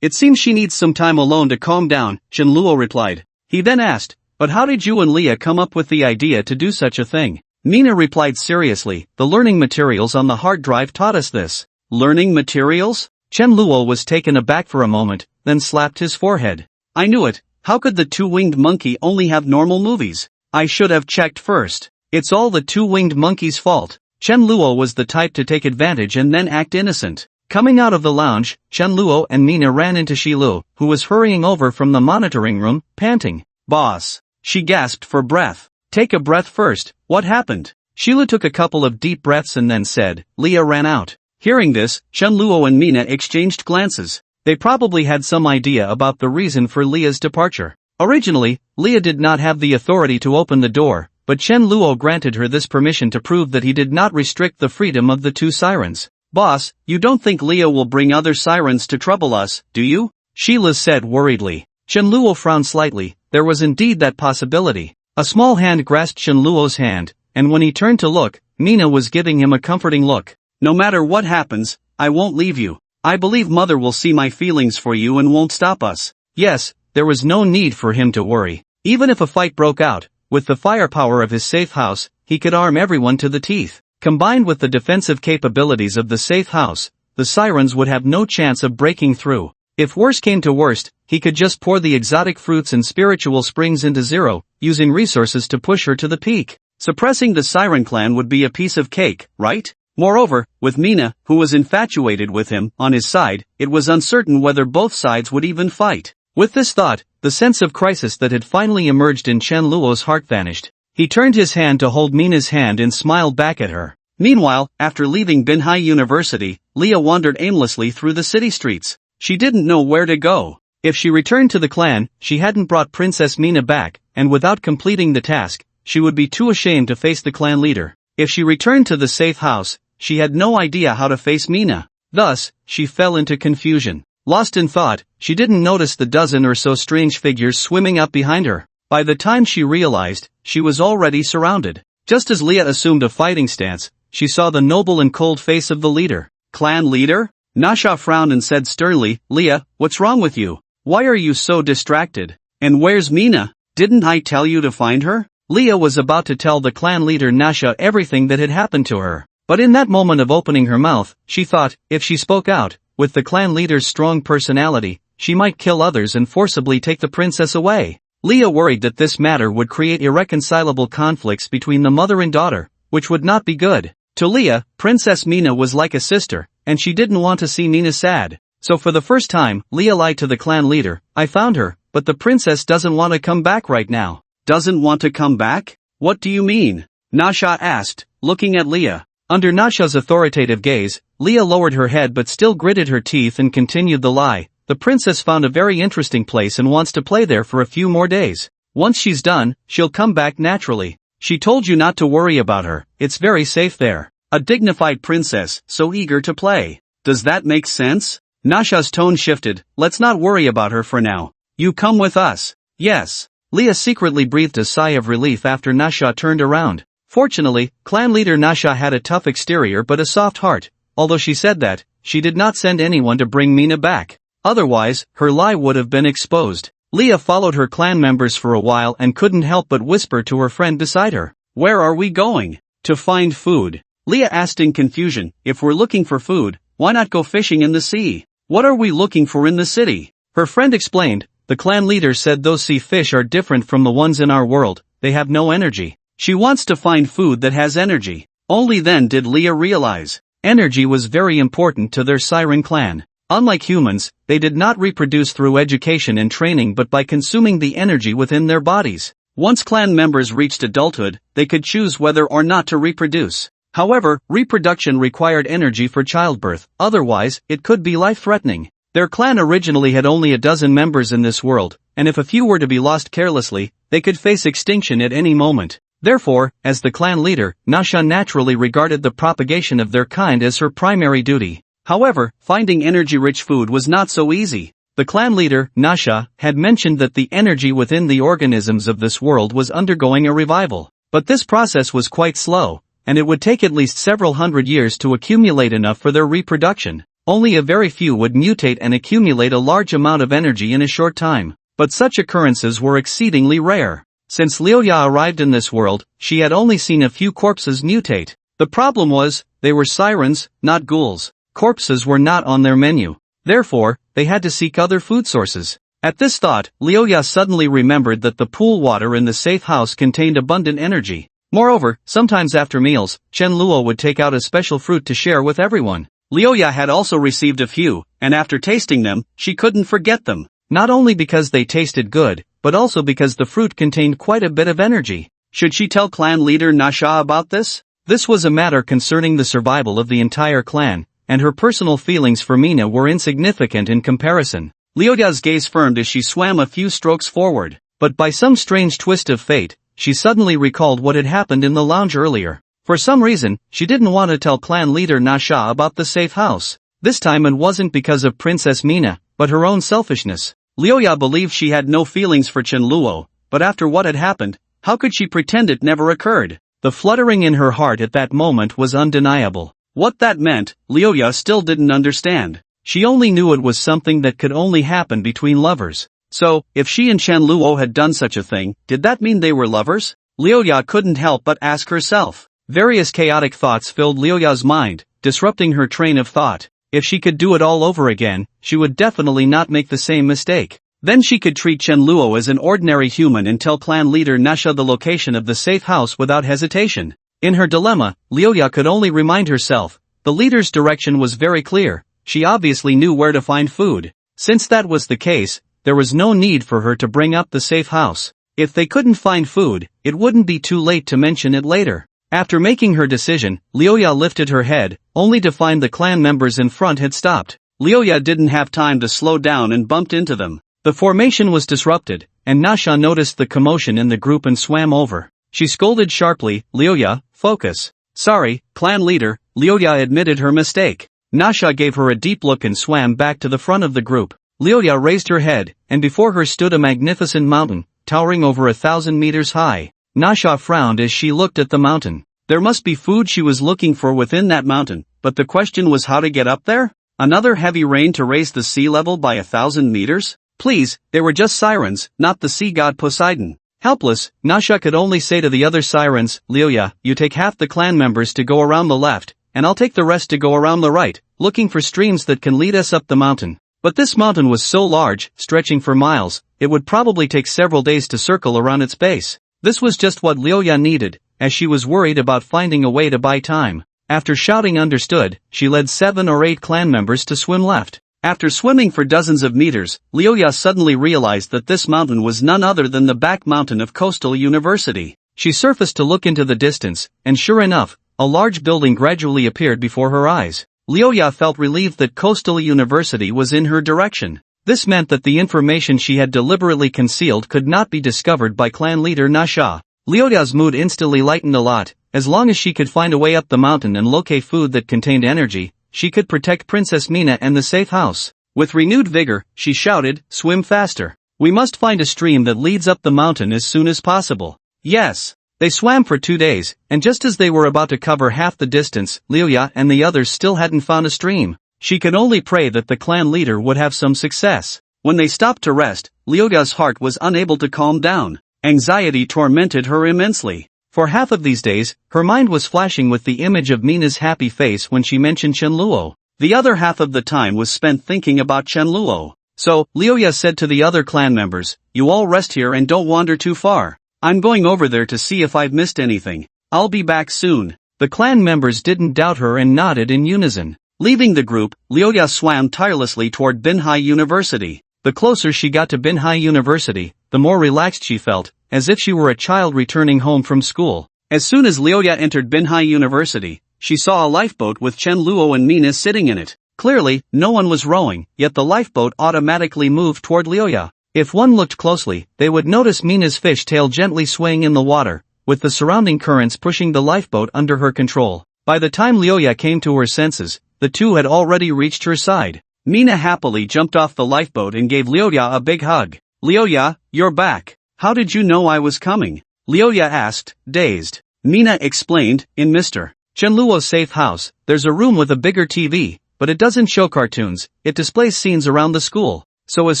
It seems she needs some time alone to calm down, Shenluo replied. He then asked, but how did you and Leah come up with the idea to do such a thing? Mina replied seriously, the learning materials on the hard drive taught us this. Learning materials? Shenluo was taken aback for a moment, then slapped his forehead. I knew it. How could the two-winged monkey only have normal movies? I should have checked first. It's all the two-winged monkey's fault. Shenluo was the type to take advantage and then act innocent. Coming out of the lounge, Shenluo and Mina ran into Shilu, who was hurrying over from the monitoring room, panting. Boss. She gasped for breath. Take a breath first, what happened? Shilu took a couple of deep breaths and then said, Leah ran out. Hearing this, Shenluo and Mina exchanged glances. They probably had some idea about the reason for Leah's departure. Originally, Leah did not have the authority to open the door, but Shenluo granted her this permission to prove that he did not restrict the freedom of the two sirens. Boss, you don't think Leah will bring other sirens to trouble us, do you? Sheila said worriedly. Shenluo frowned slightly. There was indeed that possibility. A small hand grasped Shenluo's hand, and when he turned to look, Mina was giving him a comforting look. No matter what happens, I won't leave you. I believe Mother will see my feelings for you and won't stop us. Yes, there was no need for him to worry. Even if a fight broke out, with the firepower of his safe house, he could arm everyone to the teeth. Combined with the defensive capabilities of the safe house, the sirens would have no chance of breaking through. If worse came to worst, he could just pour the exotic fruits and spiritual springs into Zero, using resources to push her to the peak. Suppressing the Siren clan would be a piece of cake, right? Moreover, with Mina, who was infatuated with him, on his side, it was uncertain whether both sides would even fight. With this thought, the sense of crisis that had finally emerged in Shenluo's heart vanished. He turned his hand to hold Mina's hand and smiled back at her. Meanwhile, after leaving Binhai University, Leah wandered aimlessly through the city streets. She didn't know where to go. If she returned to the clan, she hadn't brought Princess Mina back, and without completing the task, she would be too ashamed to face the clan leader. If she returned to the safe house, she had no idea how to face Mina. Thus, she fell into confusion. Lost in thought, she didn't notice the dozen or so strange figures swimming up behind her. By the time she realized, she was already surrounded. Just as Leah assumed a fighting stance, she saw the noble and cold face of the leader. Clan leader? Nasha frowned and said sternly, Leah, what's wrong with you? Why are you so distracted? And where's Mina? Didn't I tell you to find her? Leah was about to tell the clan leader Nasha everything that had happened to her. But in that moment of opening her mouth, she thought, if she spoke out, with the clan leader's strong personality, she might kill others and forcibly take the princess away. Leah worried that this matter would create irreconcilable conflicts between the mother and daughter, which would not be good. To Leah, Princess Mina was like a sister, and she didn't want to see Mina sad. So for the first time, Leah lied to the clan leader. I found her, but the princess doesn't want to come back right now. Doesn't want to come back? What do you mean? Nasha asked, looking at Leah. Under Nasha's authoritative gaze, Leah lowered her head but still gritted her teeth and continued the lie. The princess found a very interesting place and wants to play there for a few more days. Once she's done, she'll come back naturally. She told you not to worry about her, it's very safe there. A dignified princess, so eager to play. Does that make sense? Nasha's tone shifted. Let's not worry about her for now. You come with us. Yes. Leah secretly breathed a sigh of relief after Nasha turned around. Fortunately, clan leader Nasha had a tough exterior but a soft heart. Although she said that, she did not send anyone to bring Mina back. Otherwise, her lie would have been exposed. Leah followed her clan members for a while and couldn't help but whisper to her friend beside her. Where are we going? To find food. Leah asked in confusion. If we're looking for food, why not go fishing in the sea? What are we looking for in the city? Her friend explained. The clan leader said those sea fish are different from the ones in our world, they have no energy. She wants to find food that has energy. Only then did Leah realize. Energy was very important to their siren clan. Unlike humans, they did not reproduce through education and training but by consuming the energy within their bodies. Once clan members reached adulthood, they could choose whether or not to reproduce. However, reproduction required energy for childbirth, otherwise, it could be life-threatening. Their clan originally had only a dozen members in this world, and if a few were to be lost carelessly, they could face extinction at any moment. Therefore, as the clan leader, Nasha naturally regarded the propagation of their kind as her primary duty. However, finding energy-rich food was not so easy. The clan leader, Nasha, had mentioned that the energy within the organisms of this world was undergoing a revival. But this process was quite slow, and it would take at least several hundred years to accumulate enough for their reproduction. Only a very few would mutate and accumulate a large amount of energy in a short time. But such occurrences were exceedingly rare. Since Leoya arrived in this world, she had only seen a few corpses mutate. The problem was, they were sirens, not ghouls. Corpses were not on their menu. Therefore, they had to seek other food sources. At this thought, Leoya suddenly remembered that the pool water in the safe house contained abundant energy. Moreover, sometimes after meals, Chen Luo would take out a special fruit to share with everyone. Leoya had also received a few, and after tasting them, she couldn't forget them. Not only because they tasted good, but also because the fruit contained quite a bit of energy. Should she tell clan leader Nasha about this? This was a matter concerning the survival of the entire clan, and her personal feelings for Mina were insignificant in comparison. Leoya's gaze firmed as she swam a few strokes forward, but by some strange twist of fate, she suddenly recalled what had happened in the lounge earlier. For some reason, she didn't want to tell clan leader Nasha about the safe house. This time it wasn't because of Princess Mina, but her own selfishness. Leoya believed she had no feelings for Chen Luo, but after what had happened, how could she pretend it never occurred? The fluttering in her heart at that moment was undeniable. What that meant, Leoya still didn't understand. She only knew it was something that could only happen between lovers. So, if she and Chen Luo had done such a thing, did that mean they were lovers? Leoya couldn't help but ask herself. Various chaotic thoughts filled Leoya's mind, disrupting her train of thought. If she could do it all over again, she would definitely not make the same mistake. Then she could treat Chen Luo as an ordinary human and tell clan leader Nasha the location of the safe house without hesitation. In her dilemma, Leoya could only remind herself, the leader's direction was very clear, she obviously knew where to find food. Since that was the case, there was no need for her to bring up the safe house. If they couldn't find food, it wouldn't be too late to mention it later. After making her decision, Leoya lifted her head, only to find the clan members in front had stopped. Leoya didn't have time to slow down and bumped into them. The formation was disrupted, and Nasha noticed the commotion in the group and swam over. She scolded sharply, Leoya, focus. Sorry, clan leader, Leoya admitted her mistake. Nasha gave her a deep look and swam back to the front of the group. Leoya raised her head, and before her stood a magnificent mountain, towering over 1,000 meters high. Nasha frowned as she looked at the mountain. There must be food she was looking for within that mountain, but the question was how to get up there? Another heavy rain to raise the sea level by 1,000 meters? Please, they were just sirens, not the sea god Poseidon. Helpless, Nasha could only say to the other sirens, Leoya, you take half the clan members to go around the left, and I'll take the rest to go around the right, looking for streams that can lead us up the mountain. But this mountain was so large, stretching for miles, it would probably take several days to circle around its base. This was just what Liuya needed, as she was worried about finding a way to buy time. After shouting understood, she led 7 or 8 clan members to swim left. After swimming for dozens of meters, Liuya suddenly realized that this mountain was none other than the back mountain of Coastal University. She surfaced to look into the distance, and sure enough, a large building gradually appeared before her eyes. Liuya felt relieved that Coastal University was in her direction. This meant that the information she had deliberately concealed could not be discovered by clan leader Nasha. Liuya's mood instantly lightened a lot. As long as she could find a way up the mountain and locate food that contained energy, she could protect Princess Mina and the safe house. With renewed vigor, she shouted, "Swim faster. We must find a stream that leads up the mountain as soon as possible." Yes. They swam for 2 days, and just as they were about to cover half the distance, Liuya and the others still hadn't found a stream. She could only pray that the clan leader would have some success. When they stopped to rest, Liuya's heart was unable to calm down. Anxiety tormented her immensely. For half of these days, her mind was flashing with the image of Mina's happy face when she mentioned Chenluo. The other half of the time was spent thinking about Chenluo. So, Liuya said to the other clan members, "You all rest here and don't wander too far. I'm going over there to see if I've missed anything. I'll be back soon." The clan members didn't doubt her and nodded in unison. Leaving the group, Liuya swam tirelessly toward Binhai University. The closer she got to Binhai University, the more relaxed she felt, as if she were a child returning home from school. As soon as Liuya entered Binhai University, she saw a lifeboat with Chenluo and Mina sitting in it. Clearly, no one was rowing, yet the lifeboat automatically moved toward Liuya. If one looked closely, they would notice Mina's fish tail gently swaying in the water, with the surrounding currents pushing the lifeboat under her control. By the time Liuya came to her senses, the two had already reached her side. Mina happily jumped off the lifeboat and gave Liuya a big hug. "Liuya, you're back. How did you know I was coming?" Liuya asked, dazed. Mina explained, "In Mr. Chenluo's safe house, there's a room with a bigger TV, but it doesn't show cartoons, it displays scenes around the school. So as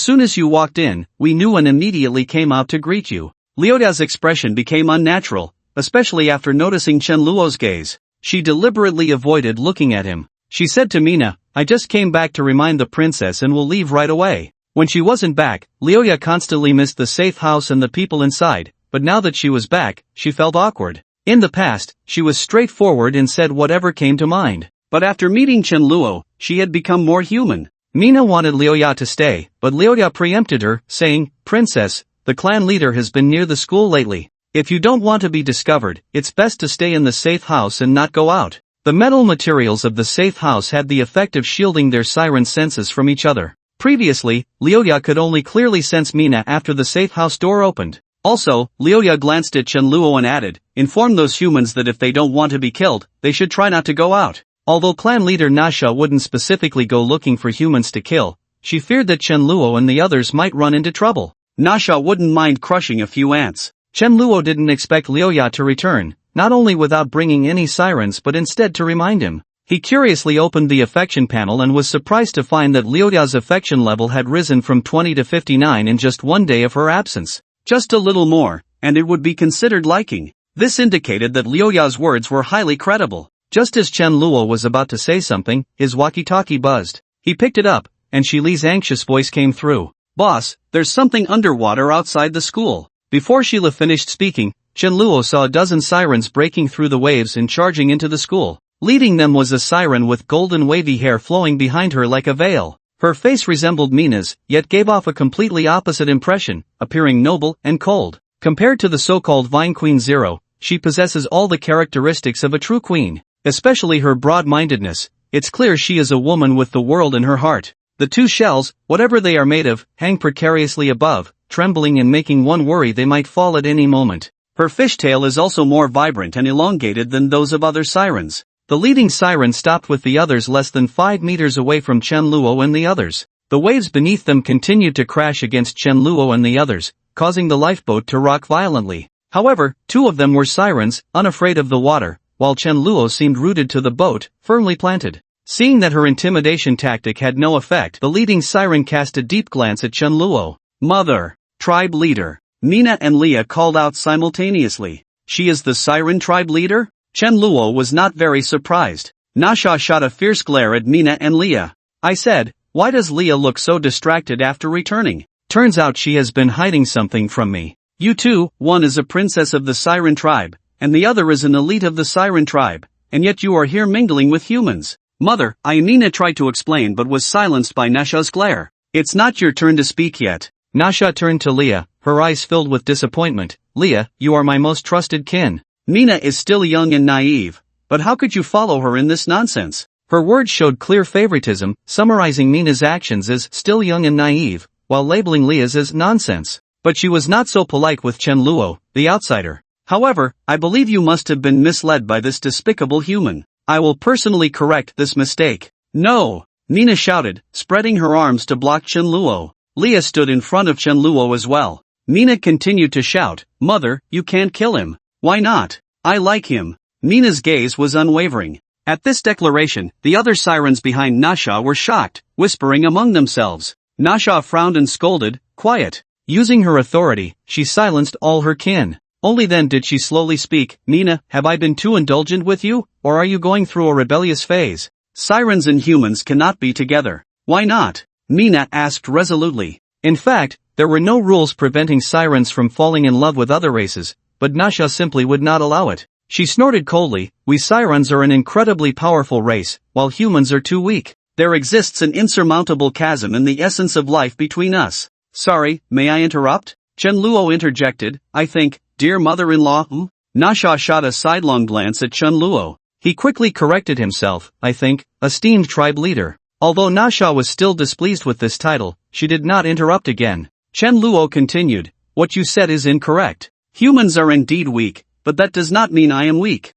soon as you walked in, we knew and immediately came out to greet you." Liuya's expression became unnatural, especially after noticing Chenluo's gaze. She deliberately avoided looking at him. She said to Mina, "I just came back to remind the princess and will leave right away." When she wasn't back, Liuya constantly missed the safe house and the people inside, but now that she was back, she felt awkward. In the past, she was straightforward and said whatever came to mind. But after meeting Chenluo, she had become more human. Mina wanted Liuya to stay, but Liuya preempted her, saying, "Princess, the clan leader has been near the school lately. If you don't want to be discovered, it's best to stay in the safe house and not go out." The metal materials of the safe house had the effect of shielding their siren senses from each other. Previously, Liuya could only clearly sense Mina after the safe house door opened. Also, Liuya glanced at Chenluo and added, "Inform those humans that if they don't want to be killed, they should try not to go out." Although clan leader Nasha wouldn't specifically go looking for humans to kill, she feared that Chenluo and the others might run into trouble. Nasha wouldn't mind crushing a few ants. Chenluo didn't expect Liuya to return, not only without bringing any sirens but instead to remind him. He curiously opened the affection panel and was surprised to find that Liuya's affection level had risen from 20 to 59 in just 1 day of her absence. Just a little more, and it would be considered liking. This indicated that Liuya's words were highly credible. Just as Chenluo was about to say something, his walkie-talkie buzzed. He picked it up, and Shili's anxious voice came through. "Boss, there's something underwater outside the school." Before Sheila finished speaking, Chenluo saw a dozen sirens breaking through the waves and charging into the school. Leading them was a siren with golden wavy hair flowing behind her like a veil. Her face resembled Mina's, yet gave off a completely opposite impression, appearing noble and cold. Compared to the so-called Vine Queen Zero, she possesses all the characteristics of a true queen, especially her broad-mindedness. It's clear she is a woman with the world in her heart. The two shells, whatever they are made of, hang precariously above, trembling and making one worry they might fall at any moment. Her fishtail is also more vibrant and elongated than those of other sirens. The leading siren stopped with the others less than 5 meters away from Chenluo and the others. The waves beneath them continued to crash against Chenluo and the others, causing the lifeboat to rock violently. However, 2 of them were sirens, unafraid of the water, while Chenluo seemed rooted to the boat, firmly planted. Seeing that her intimidation tactic had no effect, the leading siren cast a deep glance at Chenluo. "Mother, tribe leader." Mina and Leah called out simultaneously. "She is the siren tribe leader?" Chenluo was not very surprised. Nasha shot a fierce glare at Mina and Leah. "I said, Why does Leah look so distracted after returning? Turns out she has been hiding something from me. You two, one is a princess of the siren tribe, and the other is an elite of the siren tribe, and yet you are here mingling with humans. Mother, Nina tried to explain but was silenced by Nasha's glare. It's not your turn to speak yet. Nasha turned to Leah, her eyes filled with disappointment. Leah, you are my most trusted kin. Mina is still young and naive, but how could you follow her in this nonsense? Her words showed clear favoritism, summarizing Mina's actions as still young and naive, while labeling Leah's as nonsense. But she was not so polite with Chen Luo, the outsider. However, I believe you must have been misled by this despicable human. I will personally correct this mistake. No! Mina shouted, spreading her arms to block Chen Luo. Leah stood in front of Chen Luo as well. Mina continued to shout, Mother, you can't kill him. Why not? I like him. Mina's gaze was unwavering. At this declaration, the other sirens behind Nasha were shocked, whispering among themselves. Nasha frowned and scolded, quiet. Using her authority, she silenced all her kin. Only then did she slowly speak, Mina, have I been too indulgent with you, or are you going through a rebellious phase? Sirens and humans cannot be together. Why not? Mina asked resolutely. In fact, there were no rules preventing sirens from falling in love with other races, but Nasha simply would not allow it. She snorted coldly, we sirens are an incredibly powerful race, while humans are too weak. There exists an insurmountable chasm in the essence of life between us. Sorry, may I interrupt? Chen Luo interjected, I think, dear mother-in-law, Nasha shot a sidelong glance at Chen Luo. He quickly corrected himself, I think, esteemed tribe leader. Although Nasha was still displeased with this title, she did not interrupt again. Chen Luo continued, what you said is incorrect. Humans are indeed weak, but that does not mean I am weak.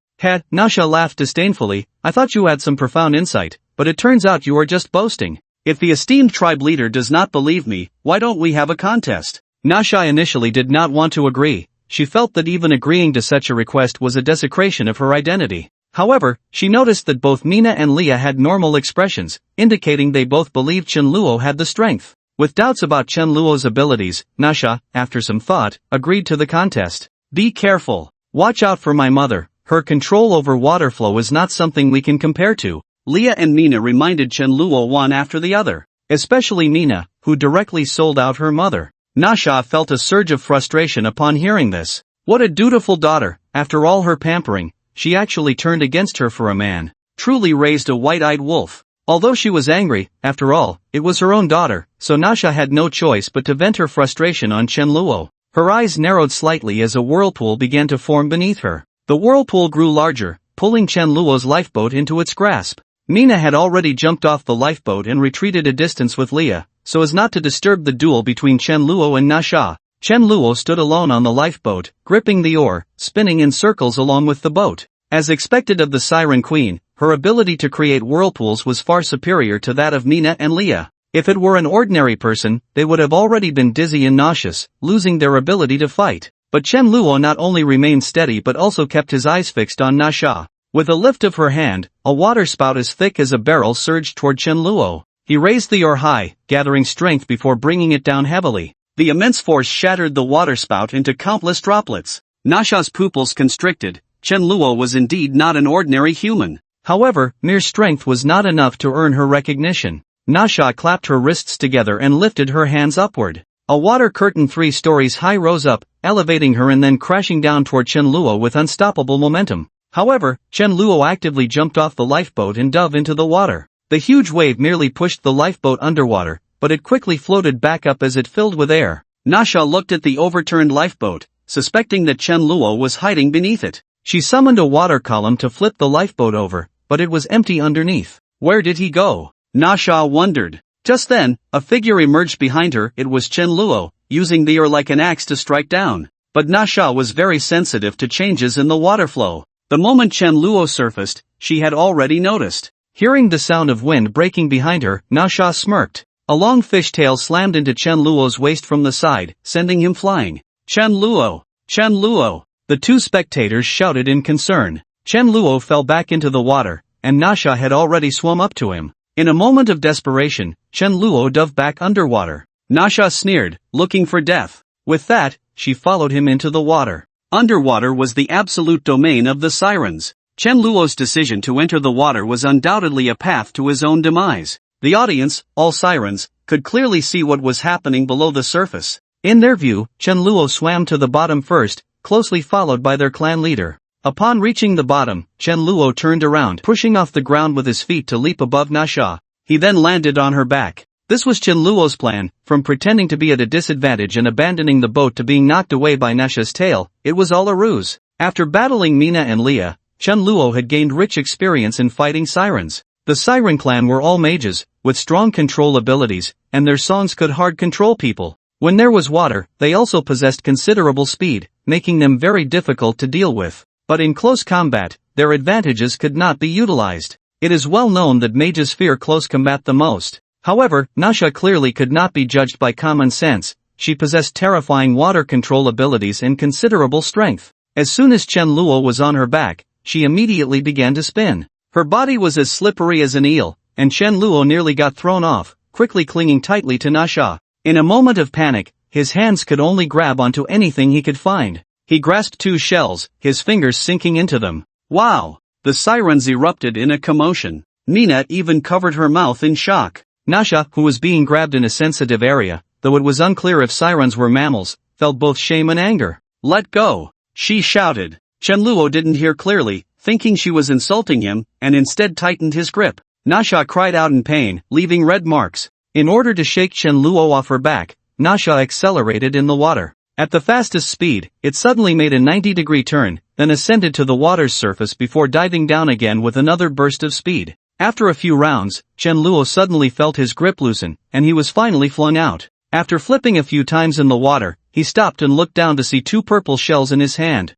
Nasha laughed disdainfully, I thought you had some profound insight, but it turns out you are just boasting. If the esteemed tribe leader does not believe me, why don't we have a contest? Nasha initially did not want to agree. She felt that even agreeing to such a request was a desecration of her identity. However, she noticed that both Mina and Leah had normal expressions, indicating they both believed Chen Luo had the strength. With doubts about Chen Luo's abilities, Nasha, after some thought, agreed to the contest. Be careful. Watch out for my mother. Her control over water flow is not something we can compare to. Leah and Mina reminded Chen Luo one after the other. Especially Mina, who directly sold out her mother. Nasha felt a surge of frustration upon hearing this. What a dutiful daughter, after all her pampering, she actually turned against her for a man. Truly raised a white-eyed wolf. Although she was angry, after all, it was her own daughter, so Nasha had no choice but to vent her frustration on Chen Luo. Her eyes narrowed slightly as a whirlpool began to form beneath her. The whirlpool grew larger, pulling Chen Luo's lifeboat into its grasp. Mina had already jumped off the lifeboat and retreated a distance with Leah, so as not to disturb the duel between Chen Luo and Nasha. Chen Luo stood alone on the lifeboat, gripping the oar, spinning in circles along with the boat. As expected of the Siren Queen, her ability to create whirlpools was far superior to that of Mina and Leah. If it were an ordinary person, they would have already been dizzy and nauseous, losing their ability to fight. But Chen Luo not only remained steady but also kept his eyes fixed on Nasha. With a lift of her hand, a waterspout as thick as a barrel surged toward Chen Luo. He raised the oar high, gathering strength before bringing it down heavily. The immense force shattered the waterspout into countless droplets. Nasha's pupils constricted. Chen Luo was indeed not an ordinary human. However, mere strength was not enough to earn her recognition. Nasha clapped her wrists together and lifted her hands upward. A water curtain 3 stories high rose up, elevating her and then crashing down toward Chen Luo with unstoppable momentum. However, Chen Luo actively jumped off the lifeboat and dove into the water. The huge wave merely pushed the lifeboat underwater, but it quickly floated back up as it filled with air. Nasha looked at the overturned lifeboat, suspecting that Chen Luo was hiding beneath it. She summoned a water column to flip the lifeboat over, but it was empty underneath. Where did he go? Nasha wondered. Just then, a figure emerged behind her. It was Chen Luo, using the oar like an axe to strike down. But Nasha was very sensitive to changes in the water flow. The moment Chen Luo surfaced, she had already noticed. Hearing the sound of wind breaking behind her, Nasha smirked. A long fishtail slammed into Chen Luo's waist from the side, sending him flying. Chen Luo! Chen Luo! The two spectators shouted in concern. Chen Luo fell back into the water, and Nasha had already swum up to him. In a moment of desperation, Chen Luo dove back underwater. Nasha sneered, looking for death. With that, she followed him into the water. Underwater was the absolute domain of the sirens. Chen Luo's decision to enter the water was undoubtedly a path to his own demise. The audience, all sirens, could clearly see what was happening below the surface. In their view, Chenluo swam to the bottom first, closely followed by their clan leader. Upon reaching the bottom, Chenluo turned around, pushing off the ground with his feet to leap above Nasha. He then landed on her back. This was Chenluo's plan, from pretending to be at a disadvantage and abandoning the boat to being knocked away by Nasha's tail. It was all a ruse. After battling Mina and Leah, Chenluo had gained rich experience in fighting sirens. The siren clan were all mages, with strong control abilities, and their songs could hard control people. When there was water, they also possessed considerable speed, making them very difficult to deal with. But in close combat, their advantages could not be utilized. It is well known that mages fear close combat the most. However, Nasha clearly could not be judged by common sense. She possessed terrifying water control abilities and considerable strength. As soon as Chenluo was on her back, she immediately began to spin. Her body was as slippery as an eel, and Chenluo nearly got thrown off, quickly clinging tightly to Nasha. In a moment of panic, his hands could only grab onto anything he could find. He grasped 2 shells, his fingers sinking into them. Wow! The sirens erupted in a commotion. Mina even covered her mouth in shock. Nasha, who was being grabbed in a sensitive area, though it was unclear if sirens were mammals, felt both shame and anger. "Let go!" she shouted. Chenluo didn't hear clearly, thinking she was insulting him, and instead tightened his grip. Nasha cried out in pain, leaving red marks. In order to shake Chenluo off her back, Nasha accelerated in the water. At the fastest speed, it suddenly made a 90-degree turn, then ascended to the water's surface before diving down again with another burst of speed. After a few rounds, Chenluo suddenly felt his grip loosen, and he was finally flung out. After flipping a few times in the water, he stopped and looked down to see 2 purple shells in his hand.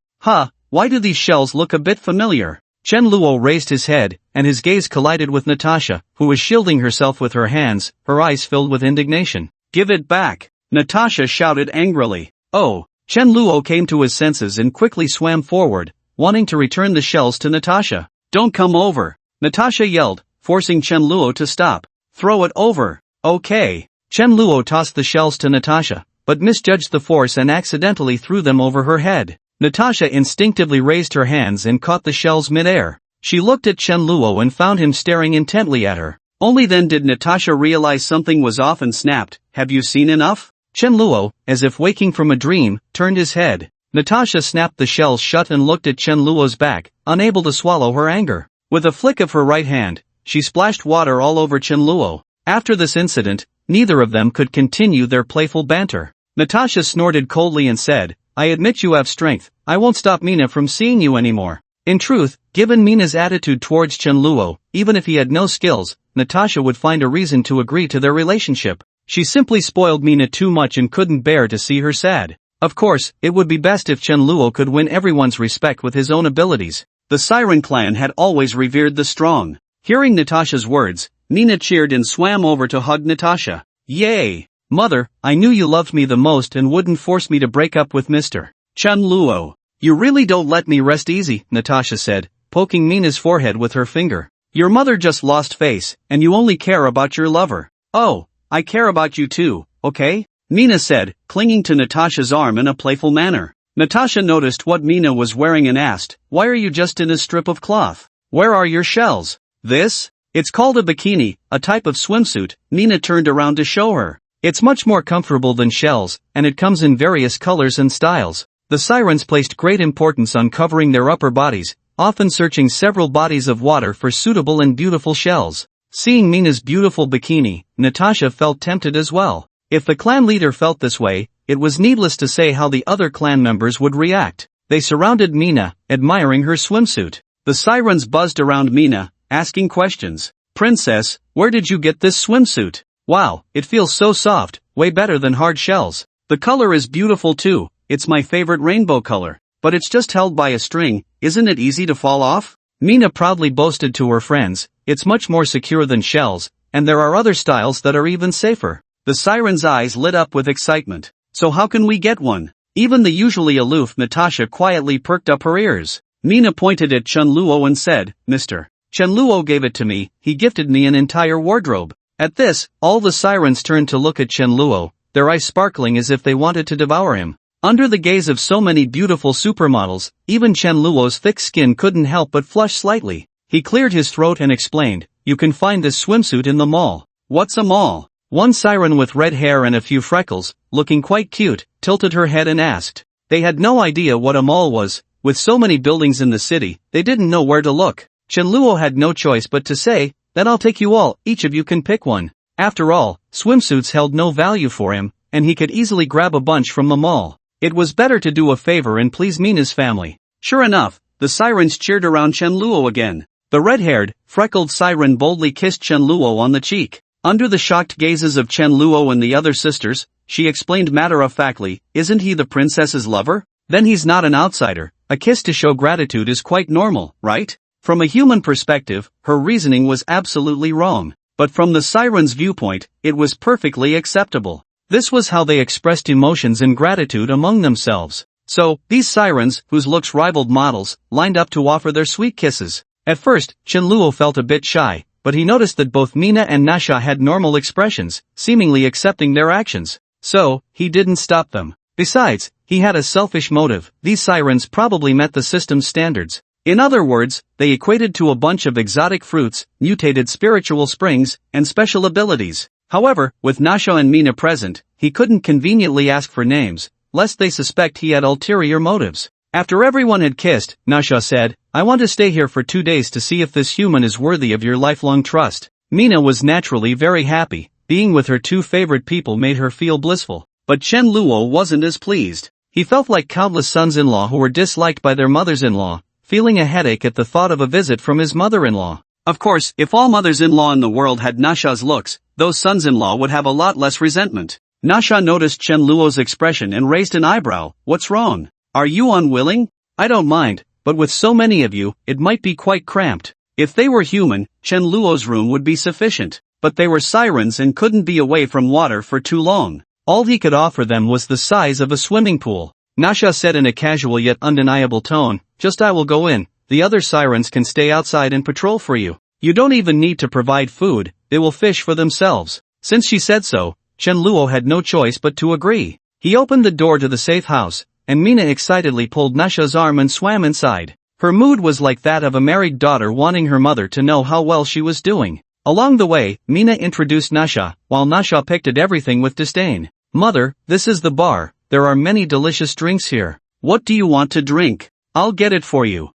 Why do these shells look a bit familiar? Chenluo raised his head, and his gaze collided with Natasha, who was shielding herself with her hands, her eyes filled with indignation. "Give it back!" Natasha shouted angrily. "Oh!" Chenluo came to his senses and quickly swam forward, wanting to return the shells to Natasha. "Don't come over!" Natasha yelled, forcing Chenluo to stop. "Throw it over!" "Okay." Chenluo tossed the shells to Natasha, but misjudged the force and accidentally threw them over her head. Natasha instinctively raised her hands and caught the shells mid-air. She looked at Chenluo and found him staring intently at her. Only then did Natasha realize something was off and snapped, "Have you seen enough?" Chenluo, as if waking from a dream, turned his head. Natasha snapped the shells shut and looked at Chenluo's back, unable to swallow her anger. With a flick of her right hand, she splashed water all over Chenluo. After this incident, neither of them could continue their playful banter. Natasha snorted coldly and said, "I admit you have strength, I won't stop Mina from seeing you anymore." In truth, given Mina's attitude towards Chenluo, even if he had no skills, Natasha would find a reason to agree to their relationship. She simply spoiled Mina too much and couldn't bear to see her sad. Of course, it would be best if Chenluo could win everyone's respect with his own abilities. The Siren clan had always revered the strong. Hearing Natasha's words, Mina cheered and swam over to hug Natasha. "Yay! Mother, I knew you loved me the most and wouldn't force me to break up with Mr. Chenluo. You really don't let me rest easy," Natasha said, poking Mina's forehead with her finger. "Your mother just lost face, and you only care about your lover." "Oh, I care about you too, okay?" Mina said, clinging to Natasha's arm in a playful manner. Natasha noticed what Mina was wearing and asked, "Why are you just in a strip of cloth? Where are your shells?" "This? It's called a bikini, a type of swimsuit," Mina turned around to show her. "It's much more comfortable than shells, and it comes in various colors and styles." The sirens placed great importance on covering their upper bodies, often searching several bodies of water for suitable and beautiful shells. Seeing Mina's beautiful bikini, Natasha felt tempted as well. If the clan leader felt this way, it was needless to say how the other clan members would react. They surrounded Mina, admiring her swimsuit. The sirens buzzed around Mina, asking questions. "Princess, where did you get this swimsuit? Wow, it feels so soft, way better than hard shells. The color is beautiful too, it's my favorite rainbow color. But it's just held by a string, isn't it easy to fall off?" Mina proudly boasted to her friends, "It's much more secure than shells, and there are other styles that are even safer." The siren's eyes lit up with excitement. "So how can we get one?" Even the usually aloof Natasha quietly perked up her ears. Mina pointed at Chenluo and said, "Mr. Chenluo gave it to me, he gifted me an entire wardrobe." At this, all the sirens turned to look at Chenluo, their eyes sparkling as if they wanted to devour him. Under the gaze of so many beautiful supermodels, even Chenluo's thick skin couldn't help but flush slightly. He cleared his throat and explained, "You can find this swimsuit in the mall. What's a mall? One siren with red hair and a few freckles, looking quite cute, tilted her head and asked. They had no idea what a mall was. With so many buildings in the city, they didn't know where to look. Chenluo had no choice but to say, "Then I'll take you all, each of you can pick one." After all, swimsuits held no value for him, and he could easily grab a bunch from the mall. It was better to do a favor and please Mina's family. Sure enough, the sirens cheered around Chenluo again. The red-haired, freckled siren boldly kissed Chenluo on the cheek. Under the shocked gazes of Chenluo and the other sisters, she explained matter-of-factly, "Isn't he the princess's lover? Then he's not an outsider. A kiss to show gratitude is quite normal, right?" From a human perspective, her reasoning was absolutely wrong. But from the siren's viewpoint, it was perfectly acceptable. This was how they expressed emotions and gratitude among themselves. So, these sirens, whose looks rivaled models, lined up to offer their sweet kisses. At first, Chenluo felt a bit shy, but he noticed that both Mina and Nasha had normal expressions, seemingly accepting their actions. So, he didn't stop them. Besides, he had a selfish motive. These sirens probably met the system's standards. In other words, they equated to a bunch of exotic fruits, mutated spiritual springs, and special abilities. However, with Nasha and Mina present, he couldn't conveniently ask for names, lest they suspect he had ulterior motives. After everyone had kissed, Nasha said, "I want to stay here for 2 days to see if this human is worthy of your lifelong trust." Mina was naturally very happy. Being with her two favorite people made her feel blissful. But Chenluo wasn't as pleased. He felt like countless sons-in-law who were disliked by their mothers-in-law, feeling a headache at the thought of a visit from his mother-in-law. Of course, if all mothers-in-law in the world had Nasha's looks, those sons-in-law would have a lot less resentment. Nasha noticed Chenluo's expression and raised an eyebrow. "What's wrong? Are you unwilling?" "I don't mind, but with so many of you, it might be quite cramped." If they were human, Chenluo's room would be sufficient. But they were sirens and couldn't be away from water for too long. All he could offer them was the size of a swimming pool. Nasha said in a casual yet undeniable tone, "Just I will go in, the other sirens can stay outside and patrol for you. You don't even need to provide food, they will fish for themselves." Since she said so, Chenluo had no choice but to agree. He opened the door to the safe house, and Mina excitedly pulled Nasha's arm and swam inside. Her mood was like that of a married daughter wanting her mother to know how well she was doing. Along the way, Mina introduced Nasha, while Nasha picked at everything with disdain. "Mother, this is the bar, there are many delicious drinks here. What do you want to drink? I'll get it for you."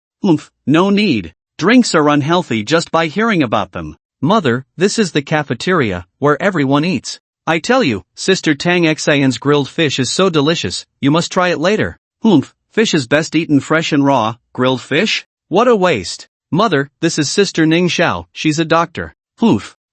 No need. Drinks are unhealthy just by hearing about them." "Mother, this is the cafeteria, where everyone eats. I tell you, Sister Tang Xian's grilled fish is so delicious, you must try it later." Fish is best eaten fresh and raw. Grilled fish? What a waste." "Mother, this is Sister Ning Xiao, she's a doctor."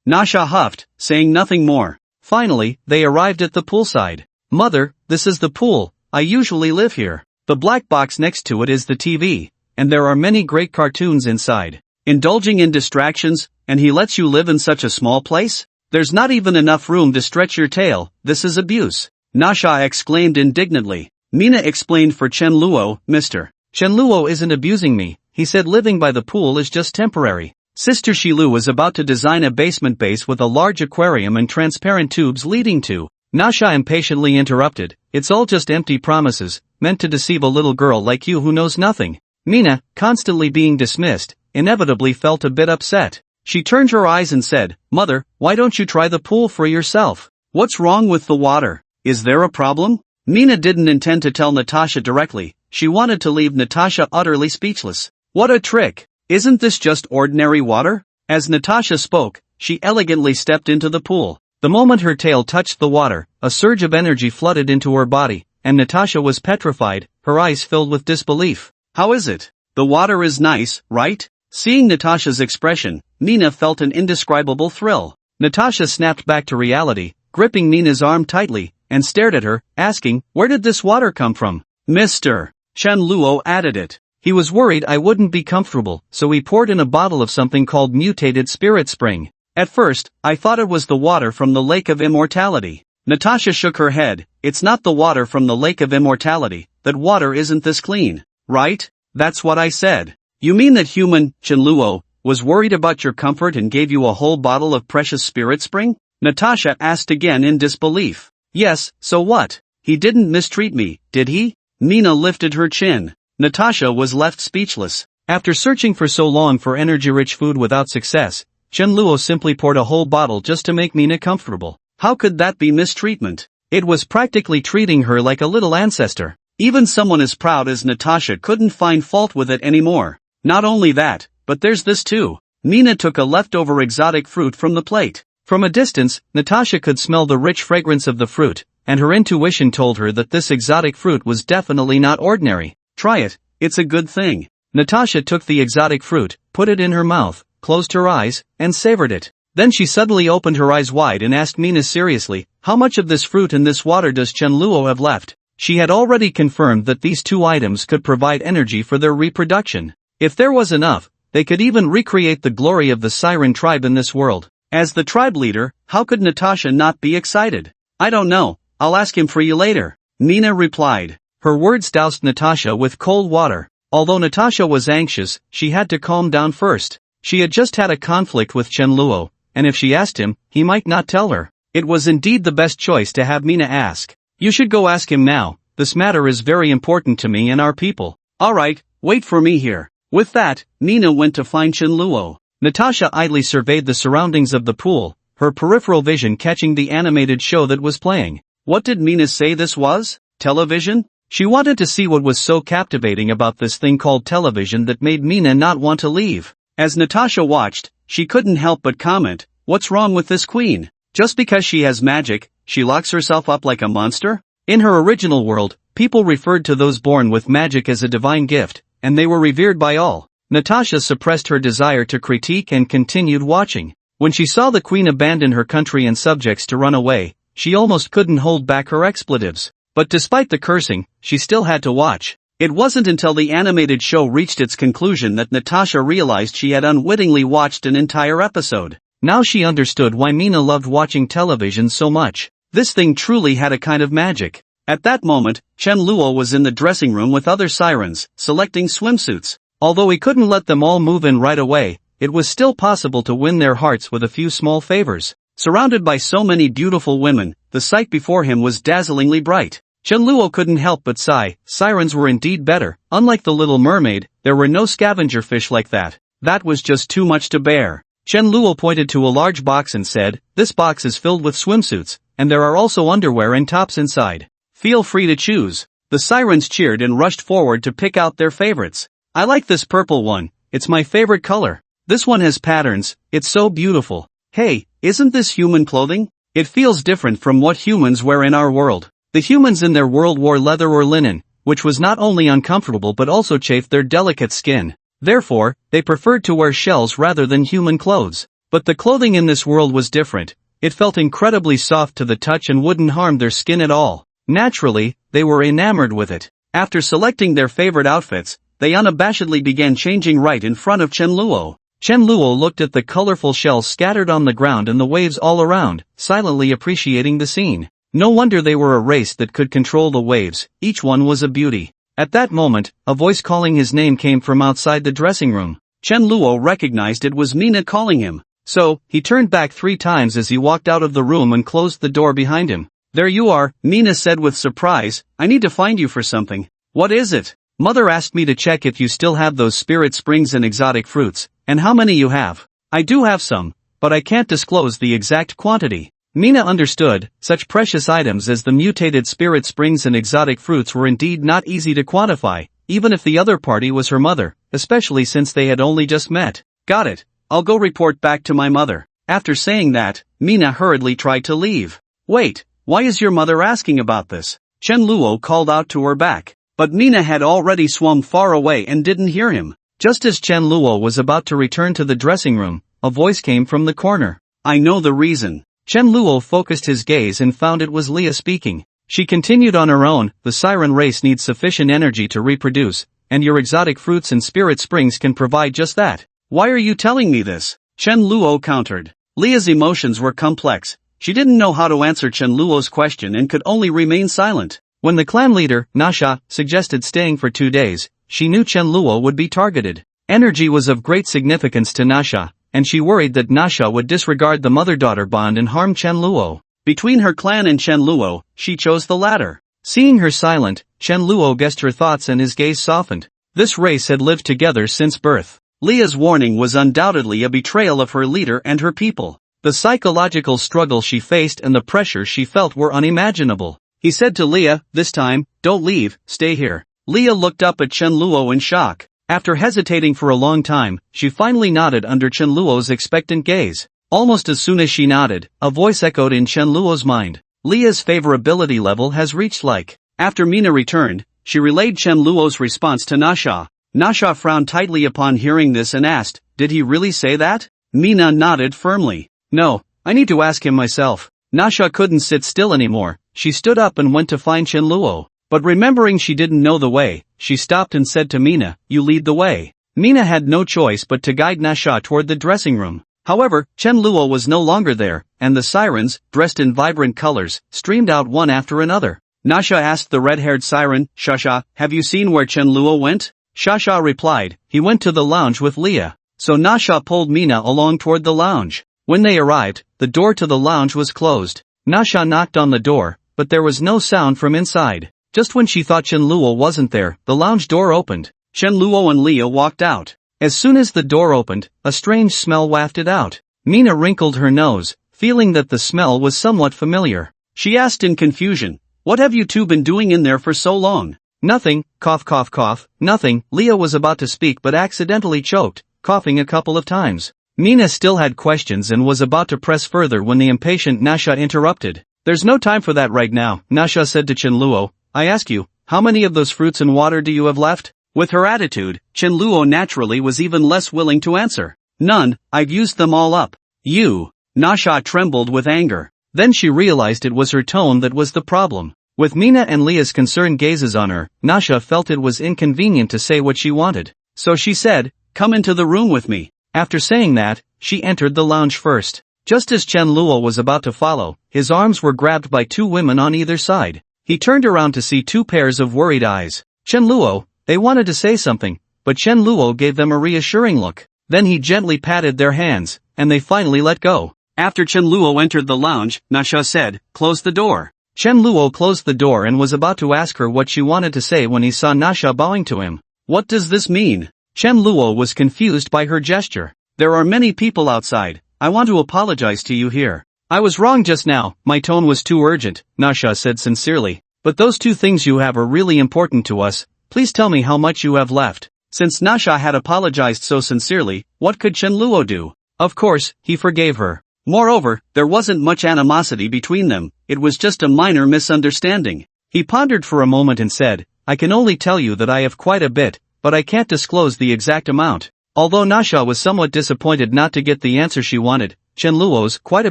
Nasha huffed, saying nothing more. Finally, they arrived at the poolside. "Mother, this is the pool, I usually live here. The black box next to it is the TV, and there are many great cartoons inside." "Indulging in distractions, and he lets you live in such a small place? There's not even enough room to stretch your tail, this is abuse," Nasha exclaimed indignantly. Mina explained for Chenluo, "Mr. Chenluo isn't abusing me, he said living by the pool is just temporary." Sister Shilu was about to design a basement base with a large aquarium and transparent tubes leading to. Nasha impatiently interrupted, "It's all just empty promises, meant to deceive a little girl like you who knows nothing." Mina, constantly being dismissed, inevitably felt a bit upset. She turned her eyes and said, "Mother, why don't you try the pool for yourself? What's wrong with the water? Is there a problem?" Mina didn't intend to tell Natasha directly, she wanted to leave Natasha utterly speechless. What a trick! Isn't this just ordinary water? As Natasha spoke, she elegantly stepped into the pool. The moment her tail touched the water, a surge of energy flooded into her body, and Natasha was petrified, her eyes filled with disbelief. "How is it? The water is nice, right?" Seeing Natasha's expression, Mina felt an indescribable thrill. Natasha snapped back to reality, gripping Mina's arm tightly, and stared at her, asking, "Where did this water come from?" "Mr. Chenluo added it. He was worried I wouldn't be comfortable, so he poured in a bottle of something called mutated spirit spring. At first, I thought it was the water from the Lake of Immortality." Natasha shook her head. "It's not the water from the Lake of Immortality, that water isn't this clean, right?" "That's what I said." "You mean that human, Chenluo, was worried about your comfort and gave you a whole bottle of precious spirit spring?" Natasha asked again in disbelief. "Yes, so what? He didn't mistreat me, did he?" Mina lifted her chin. Natasha was left speechless. After searching for so long for energy-rich food without success, Chen Luo simply poured a whole bottle just to make Mina comfortable. How could that be mistreatment? It was practically treating her like a little ancestor. Even someone as proud as Natasha couldn't find fault with it anymore. Not only that, but there's this too. Mina took a leftover exotic fruit from the plate. From a distance, Natasha could smell the rich fragrance of the fruit, and her intuition told her that this exotic fruit was definitely not ordinary. Try it, it's a good thing. Natasha took the exotic fruit, put it in her mouth, closed her eyes, and savored it. Then she suddenly opened her eyes wide and asked Mina seriously, how much of this fruit and this water does Chen Luo have left? She had already confirmed that these two items could provide energy for their reproduction. If there was enough, they could even recreate the glory of the siren tribe in this world. As the tribe leader, how could Natasha not be excited? I don't know, I'll ask him for you later, Mina replied. Her words doused Natasha with cold water. Although Natasha was anxious, she had to calm down first. She had just had a conflict with Chen Luo, and if she asked him, he might not tell her. It was indeed the best choice to have Mina ask. You should go ask him now, this matter is very important to me and our people. Alright, wait for me here. With that, Mina went to find Chen Luo. Natasha idly surveyed the surroundings of the pool, her peripheral vision catching the animated show that was playing. What did Mina say this was? Television? She wanted to see what was so captivating about this thing called television that made Mina not want to leave. As Natasha watched, she couldn't help but comment, what's wrong with this queen? Just because she has magic, she locks herself up like a monster? In her original world, people referred to those born with magic as a divine gift, and they were revered by all. Natasha suppressed her desire to critique and continued watching. When she saw the queen abandon her country and subjects to run away, she almost couldn't hold back her expletives. But despite the cursing, she still had to watch. It wasn't until the animated show reached its conclusion that Natasha realized she had unwittingly watched an entire episode. Now she understood why Mina loved watching television so much. This thing truly had a kind of magic. At that moment, Chen Luo was in the dressing room with other sirens, selecting swimsuits. Although he couldn't let them all move in right away, it was still possible to win their hearts with a few small favors. Surrounded by so many beautiful women, the sight before him was dazzlingly bright. Chen Luo couldn't help but sigh, sirens were indeed better. Unlike the Little Mermaid, there were no scavenger fish like that. That was just too much to bear. Chen Luo pointed to a large box and said, this box is filled with swimsuits, and there are also underwear and tops inside. Feel free to choose. The sirens cheered and rushed forward to pick out their favorites. I like this purple one, it's my favorite color. This one has patterns, it's so beautiful. Hey, isn't this human clothing? It feels different from what humans wear in our world. The humans in their world wore leather or linen, which was not only uncomfortable but also chafed their delicate skin. Therefore, they preferred to wear shells rather than human clothes. But the clothing in this world was different. It felt incredibly soft to the touch and wouldn't harm their skin at all. Naturally, they were enamored with it. After selecting their favorite outfits, they unabashedly began changing right in front of Chen Luo. Chen Luo looked at the colorful shells scattered on the ground and the waves all around, silently appreciating the scene. No wonder they were a race that could control the waves, each one was a beauty. At that moment, a voice calling his name came from outside the dressing room. Chen Luo recognized it was Mina calling him. So, he turned back 3 times as he walked out of the room and closed the door behind him. There you are, Mina said with surprise, I need to find you for something. What is it? Mother asked me to check if you still have those spirit springs and exotic fruits, and how many you have. I do have some, but I can't disclose the exact quantity. Mina understood, such precious items as the mutated spirit springs and exotic fruits were indeed not easy to quantify, even if the other party was her mother, especially since they had only just met. Got it, I'll go report back to my mother. After saying that, Mina hurriedly tried to leave. Wait, why is your mother asking about this? Chen Luo called out to her back. But Mina had already swum far away and didn't hear him. Just as Chen Luo was about to return to the dressing room, a voice came from the corner. I know the reason. Chen Luo focused his gaze and found it was Leah speaking. She continued on her own, the siren race needs sufficient energy to reproduce, and your exotic fruits and spirit springs can provide just that. Why are you telling me this? Chen Luo countered. Leah's emotions were complex. She didn't know how to answer Chen Luo's question and could only remain silent. When the clan leader, Nasha, suggested staying for 2 days, she knew Chen Luo would be targeted. Energy was of great significance to Nasha, and she worried that Nasha would disregard the mother-daughter bond and harm Chen Luo. Between her clan and Chen Luo, she chose the latter. Seeing her silent, Chen Luo guessed her thoughts and his gaze softened. This race had lived together since birth. Leah's warning was undoubtedly a betrayal of her leader and her people. The psychological struggle she faced and the pressure she felt were unimaginable. He said to Leah, "This time, don't leave, stay here." Leah looked up at Chen Luo in shock. After hesitating for a long time, she finally nodded under Chen Luo's expectant gaze. Almost as soon as she nodded, a voice echoed in Chen Luo's mind. Leah's favorability level has reached like. After Mina returned, she relayed Chen Luo's response to Nasha. Nasha frowned tightly upon hearing this and asked, "Did he really say that?" Mina nodded firmly. "No, I need to ask him myself." Nasha couldn't sit still anymore. She stood up and went to find Chen Luo. But remembering she didn't know the way, she stopped and said to Mina, "You lead the way." Mina had no choice but to guide Nasha toward the dressing room. However, Chen Luo was no longer there, and the sirens, dressed in vibrant colors, streamed out one after another. Nasha asked the red-haired siren, "Shasha, have you seen where Chen Luo went?" Shasha replied, "He went to the lounge with Leah." So Nasha pulled Mina along toward the lounge. When they arrived, the door to the lounge was closed. Nasha knocked on the door, but there was no sound from inside. Just when she thought Chen Luo wasn't there, the lounge door opened. Chen Luo and Leah walked out. As soon as the door opened, a strange smell wafted out. Mina wrinkled her nose, feeling that the smell was somewhat familiar. She asked in confusion, "What have you two been doing in there for so long?" "Nothing, cough cough cough, nothing." Leah was about to speak but accidentally choked, coughing a couple of times. Mina still had questions and was about to press further when the impatient Nasha interrupted. "There's no time for that right now," Nasha said to Chen Luo. "I ask you, how many of those fruits and water do you have left?" With her attitude, Chen Luo naturally was even less willing to answer. "None, I've used them all up." "You?" Nasha trembled with anger. Then she realized it was her tone that was the problem. With Mina and Leah's concerned gazes on her, Nasha felt it was inconvenient to say what she wanted. So she said, "Come into the room with me." After saying that, she entered the lounge first. Just as Chen Luo was about to follow, his arms were grabbed by two women on either side. He turned around to see two pairs of worried eyes. "Chen Luo," they wanted to say something, but Chen Luo gave them a reassuring look. Then he gently patted their hands, and they finally let go. After Chen Luo entered the lounge, Nasha said, "Close the door." Chen Luo closed the door and was about to ask her what she wanted to say when he saw Nasha bowing to him. "What does this mean?" Chen Luo was confused by her gesture. "There are many people outside. I want to apologize to you here. I was wrong just now, my tone was too urgent," Nasha said sincerely. "But those two things you have are really important to us. Please tell me how much you have left." Since Nasha had apologized so sincerely, what could Chen Luo do? Of course, he forgave her. Moreover, there wasn't much animosity between them, it was just a minor misunderstanding. He pondered for a moment and said, "I can only tell you that I have quite a bit, but I can't disclose the exact amount." Although Nasha was somewhat disappointed not to get the answer she wanted, Chen Luo's quite a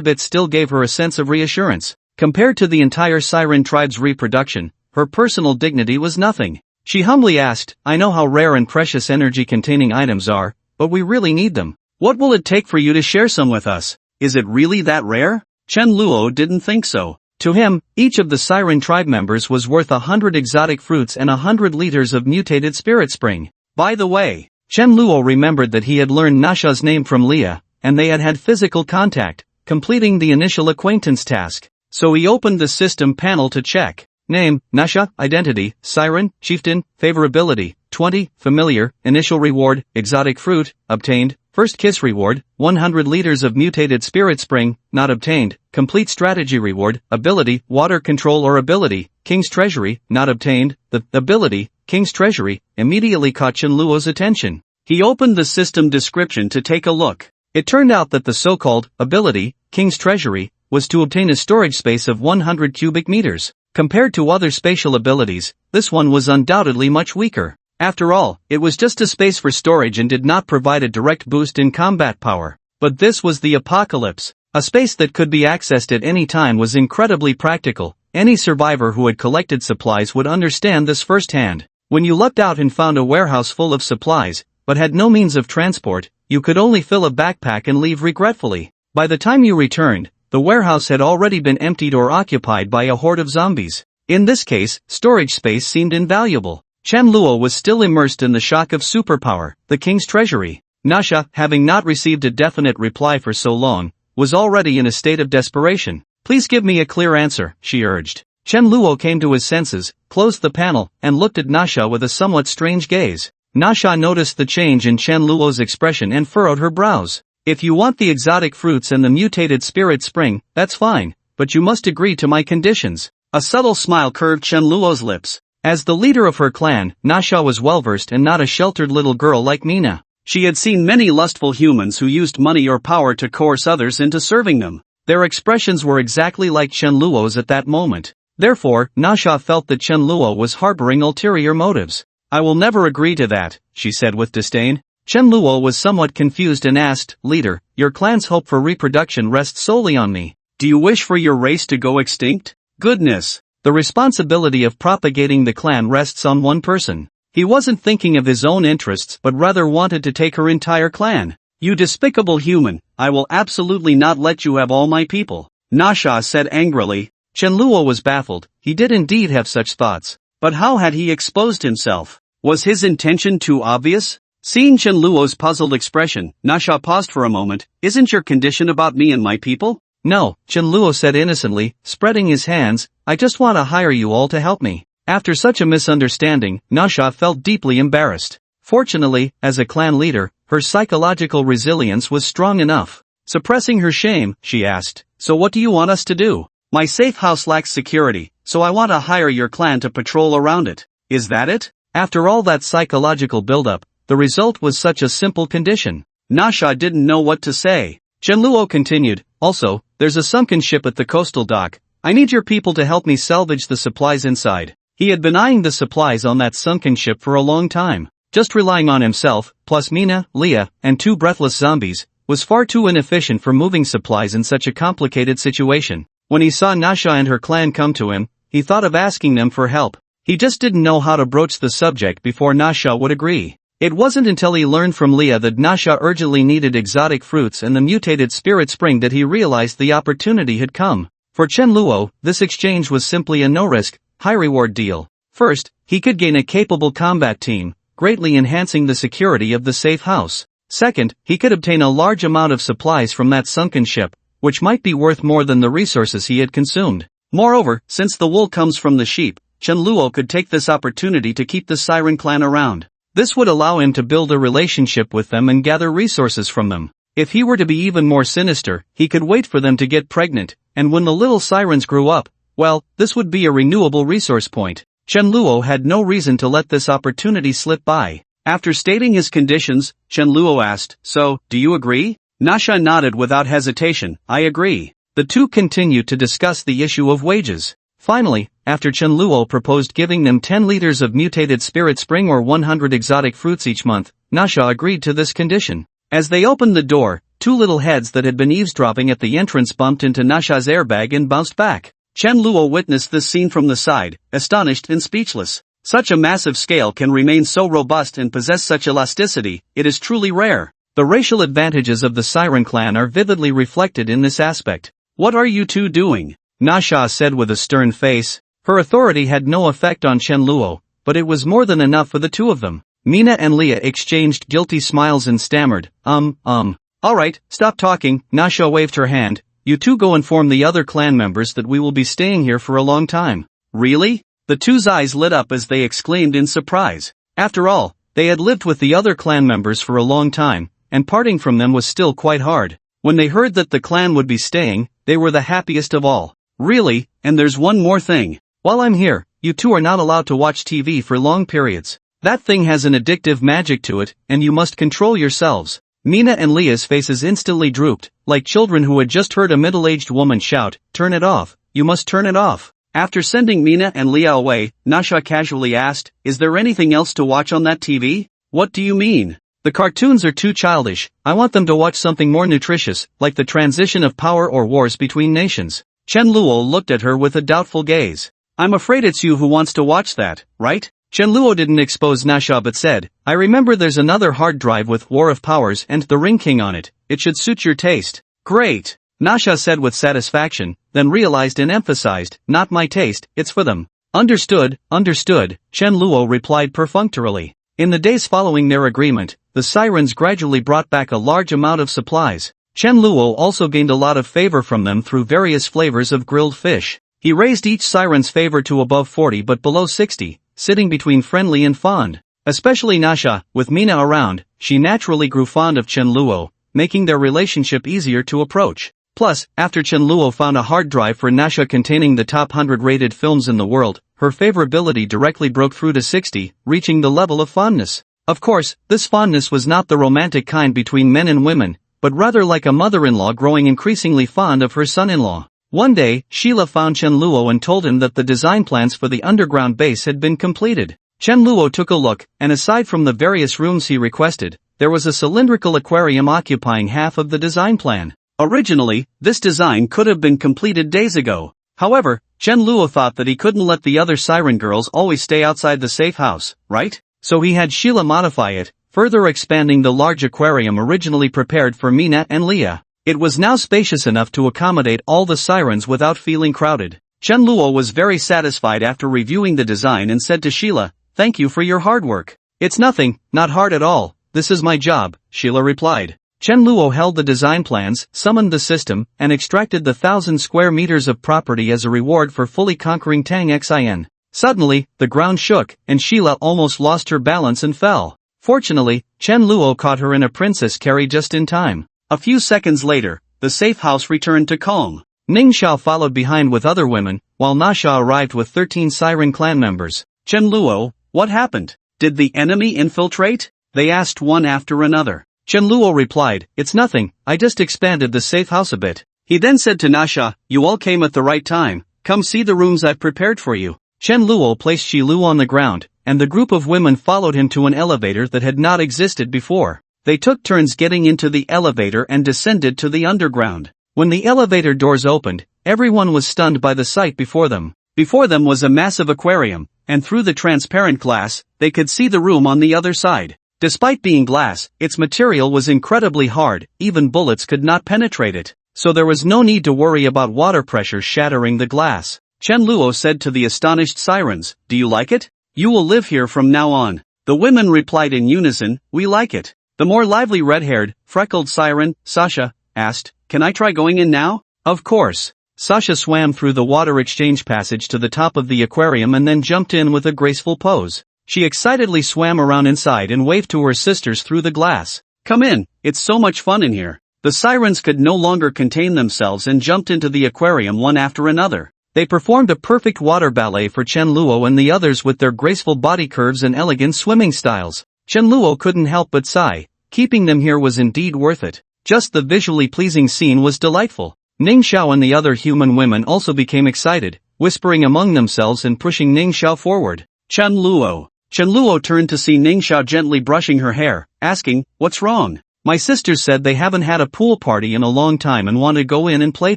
bit still gave her a sense of reassurance. Compared to the entire siren tribe's reproduction, her personal dignity was nothing. She humbly asked, "I know how rare and precious energy-containing items are, but we really need them. What will it take for you to share some with us? Is it really that rare?" Chen Luo didn't think so. To him, each of the siren tribe members was worth 100 exotic fruits and 100 liters of mutated spirit spring. By the way, Chen Luo remembered that he had learned Nasha's name from Leah, and they had had physical contact, completing the initial acquaintance task. So he opened the system panel to check. Name, Nasha, identity, siren, chieftain, favorability, 20, familiar, initial reward, exotic fruit, obtained, first kiss reward, 100 liters of mutated spirit spring, not obtained, complete strategy reward, ability, water control or ability, king's treasury, not obtained. The ability, king's treasury, immediately caught Chen Luo's attention. He opened the system description to take a look. It turned out that the so-called ability, king's treasury, was to obtain a storage space of 100 cubic meters. Compared to other spatial abilities, this one was undoubtedly much weaker. After all, it was just a space for storage and did not provide a direct boost in combat power. But this was the apocalypse. A space that could be accessed at any time was incredibly practical. Any survivor who had collected supplies would understand this firsthand. When you lucked out and found a warehouse full of supplies, but had no means of transport, you could only fill a backpack and leave regretfully. By the time you returned, the warehouse had already been emptied or occupied by a horde of zombies. In this case, storage space seemed invaluable. Chen Luo was still immersed in the shock of superpower, the king's treasury. Nasha, having not received a definite reply for so long, was already in a state of desperation. "Please give me a clear answer," she urged. Chen Luo came to his senses, closed the panel, and looked at Nasha with a somewhat strange gaze. Nasha noticed the change in Chen Luo's expression and furrowed her brows. If you want the exotic fruits and the mutated spirit spring, that's fine, but you must agree to my conditions. A subtle smile curved Chen Luo's lips. As the leader of her clan, Nasha was well-versed and not a sheltered little girl like Mina. She had seen many lustful humans who used money or power to coerce others into serving them. Their expressions were exactly like Chen Luo's at that moment. Therefore, Nasha felt that Chen Luo was harboring ulterior motives. I will never agree to that, she said with disdain. Chen Luo was somewhat confused and asked, Leader, your clan's hope for reproduction rests solely on me. Do you wish for your race to go extinct? Goodness! The responsibility of propagating the clan rests on one person. He wasn't thinking of his own interests but rather wanted to take her entire clan. You despicable human, I will absolutely not let you have all my people, Nasha said angrily. Chen Luo was baffled. He did indeed have such thoughts. But how had he exposed himself? Was his intention too obvious? Seeing Chen Luo's puzzled expression, Nasha paused for a moment. Isn't your condition about me and my people? No, Chen Luo said innocently, spreading his hands. I just want to hire you all to help me. After such a misunderstanding, Nasha felt deeply embarrassed. Fortunately, as a clan leader, her psychological resilience was strong enough. Suppressing her shame, she asked, So what do you want us to do? My safe house lacks security, so I want to hire your clan to patrol around it. Is that it? After all that psychological buildup, the result was such a simple condition. Nasha didn't know what to say. Chen Luo continued, Also, there's a sunken ship at the coastal dock. I need your people to help me salvage the supplies inside. He had been eyeing the supplies on that sunken ship for a long time. Just relying on himself, plus Mina, Leah, and 2 breathless zombies, was far too inefficient for moving supplies in such a complicated situation. When he saw Nasha and her clan come to him, he thought of asking them for help. He just didn't know how to broach the subject before Nasha would agree. It wasn't until he learned from Leah that Nasha urgently needed exotic fruits and the mutated spirit spring that he realized the opportunity had come. For Chen Luo, this exchange was simply a no-risk, high-reward deal. First, he could gain a capable combat team, greatly enhancing the security of the safe house. Second, he could obtain a large amount of supplies from that sunken ship, which might be worth more than the resources he had consumed. Moreover, since the wool comes from the sheep, Chen Luo could take this opportunity to keep the Siren clan around. This would allow him to build a relationship with them and gather resources from them. If he were to be even more sinister, he could wait for them to get pregnant, and when the little sirens grew up, well, this would be a renewable resource point. Chen Luo had no reason to let this opportunity slip by. After stating his conditions, Chen Luo asked, So, do you agree? Nasha nodded without hesitation, I agree. The two continued to discuss the issue of wages. Finally, after Chen Luo proposed giving them 10 liters of mutated spirit spring or 100 exotic fruits each month, Nasha agreed to this condition. As they opened the door, 2 little heads that had been eavesdropping at the entrance bumped into Nasha's airbag and bounced back. Chen Luo witnessed this scene from the side, astonished and speechless. Such a massive scale can remain so robust and possess such elasticity, it is truly rare. The racial advantages of the Siren clan are vividly reflected in this aspect. What are you two doing? Nasha said with a stern face. Her authority had no effect on Chen Luo, but it was more than enough for the two of them. Mina and Leah exchanged guilty smiles and stammered, Alright, stop talking, Nasha waved her hand. You two go inform the other clan members that we will be staying here for a long time. Really? The two's eyes lit up as they exclaimed in surprise. After all, they had lived with the other clan members for a long time, and parting from them was still quite hard. When they heard that the clan would be staying, they were the happiest of all. Really, and there's one more thing. While I'm here, you two are not allowed to watch TV for long periods. That thing has an addictive magic to it, and you must control yourselves. Mina and Leah's faces instantly drooped, like children who had just heard a middle-aged woman shout, Turn it off, you must turn it off. After sending Mina and Leah away, Nasha casually asked, Is there anything else to watch on that TV? What do you mean? The cartoons are too childish. I want them to watch something more nutritious, like the transition of power or wars between nations. Chen Luo looked at her with a doubtful gaze. I'm afraid it's you who wants to watch that, right? Chen Luo didn't expose Nasha but said, I remember there's another hard drive with War of Powers and The Ring King on it. It should suit your taste. Great! Nasha said with satisfaction, then realized and emphasized, Not my taste, it's for them. Understood, Chen Luo replied perfunctorily. In the days following their agreement, the sirens gradually brought back a large amount of supplies. Chen Luo also gained a lot of favor from them through various flavors of grilled fish. He raised each siren's favor to above 40 but below 60, sitting between friendly and fond. Especially Nasha, with Mina around, she naturally grew fond of Chen Luo, making their relationship easier to approach. Plus, after Chen Luo found a hard drive for Nasha containing the top 100 rated films in the world, her favorability directly broke through to 60, reaching the level of fondness. Of course, this fondness was not the romantic kind between men and women, but rather like a mother-in-law growing increasingly fond of her son-in-law. One day, Sheila found Chen Luo and told him that the design plans for the underground base had been completed. Chen Luo took a look, and aside from the various rooms he requested, there was a cylindrical aquarium occupying half of the design plan. Originally, this design could have been completed days ago. However, Chen Luo thought that he couldn't let the other siren girls always stay outside the safe house, right? So he had Sheila modify it, further expanding the large aquarium originally prepared for Mina and Leah. It was now spacious enough to accommodate all the sirens without feeling crowded. Chen Luo was very satisfied after reviewing the design and said to Sheila, "Thank you for your hard work." "It's nothing, not hard at all, this is my job," Sheila replied. Chen Luo held the design plans, summoned the system, and extracted the 1,000 square meters of property as a reward for fully conquering Taming. Suddenly, the ground shook, and Sheila almost lost her balance and fell. Fortunately, Chen Luo caught her in a princess carry just in time. A few seconds later, the safe house returned to calm. Ning Xiao followed behind with other women, while Nasha arrived with 13 siren clan members. "Chen Luo, what happened? Did the enemy infiltrate?" they asked one after another. Chen Luo replied, "It's nothing, I just expanded the safe house a bit." He then said to Nasha, "You all came at the right time, come see the rooms I've prepared for you." Chen Luo placed Shi Lu on the ground, and the group of women followed him to an elevator that had not existed before. They took turns getting into the elevator and descended to the underground. When the elevator doors opened, everyone was stunned by the sight before them. Before them was a massive aquarium, and through the transparent glass, they could see the room on the other side. Despite being glass, its material was incredibly hard, even bullets could not penetrate it, so there was no need to worry about water pressure shattering the glass. Chen Luo said to the astonished sirens, "Do you like it? You will live here from now on." The women replied in unison, "We like it." The more lively red-haired, freckled siren, Sasha, asked, "Can I try going in now?" Of course. Sasha swam through the water exchange passage to the top of the aquarium and then jumped in with a graceful pose. She excitedly swam around inside and waved to her sisters through the glass. "Come in, it's so much fun in here." The sirens could no longer contain themselves and jumped into the aquarium one after another. They performed a perfect water ballet for Chen Luo and the others with their graceful body curves and elegant swimming styles. Chen Luo couldn't help but sigh. Keeping them here was indeed worth it. Just the visually pleasing scene was delightful. Ning Xiao and the other human women also became excited, whispering among themselves and pushing Ning Xiao forward. "Chen Luo." Chen Luo turned to see Ning Xiao gently brushing her hair, asking, "What's wrong?" "My sisters said they haven't had a pool party in a long time and want to go in and play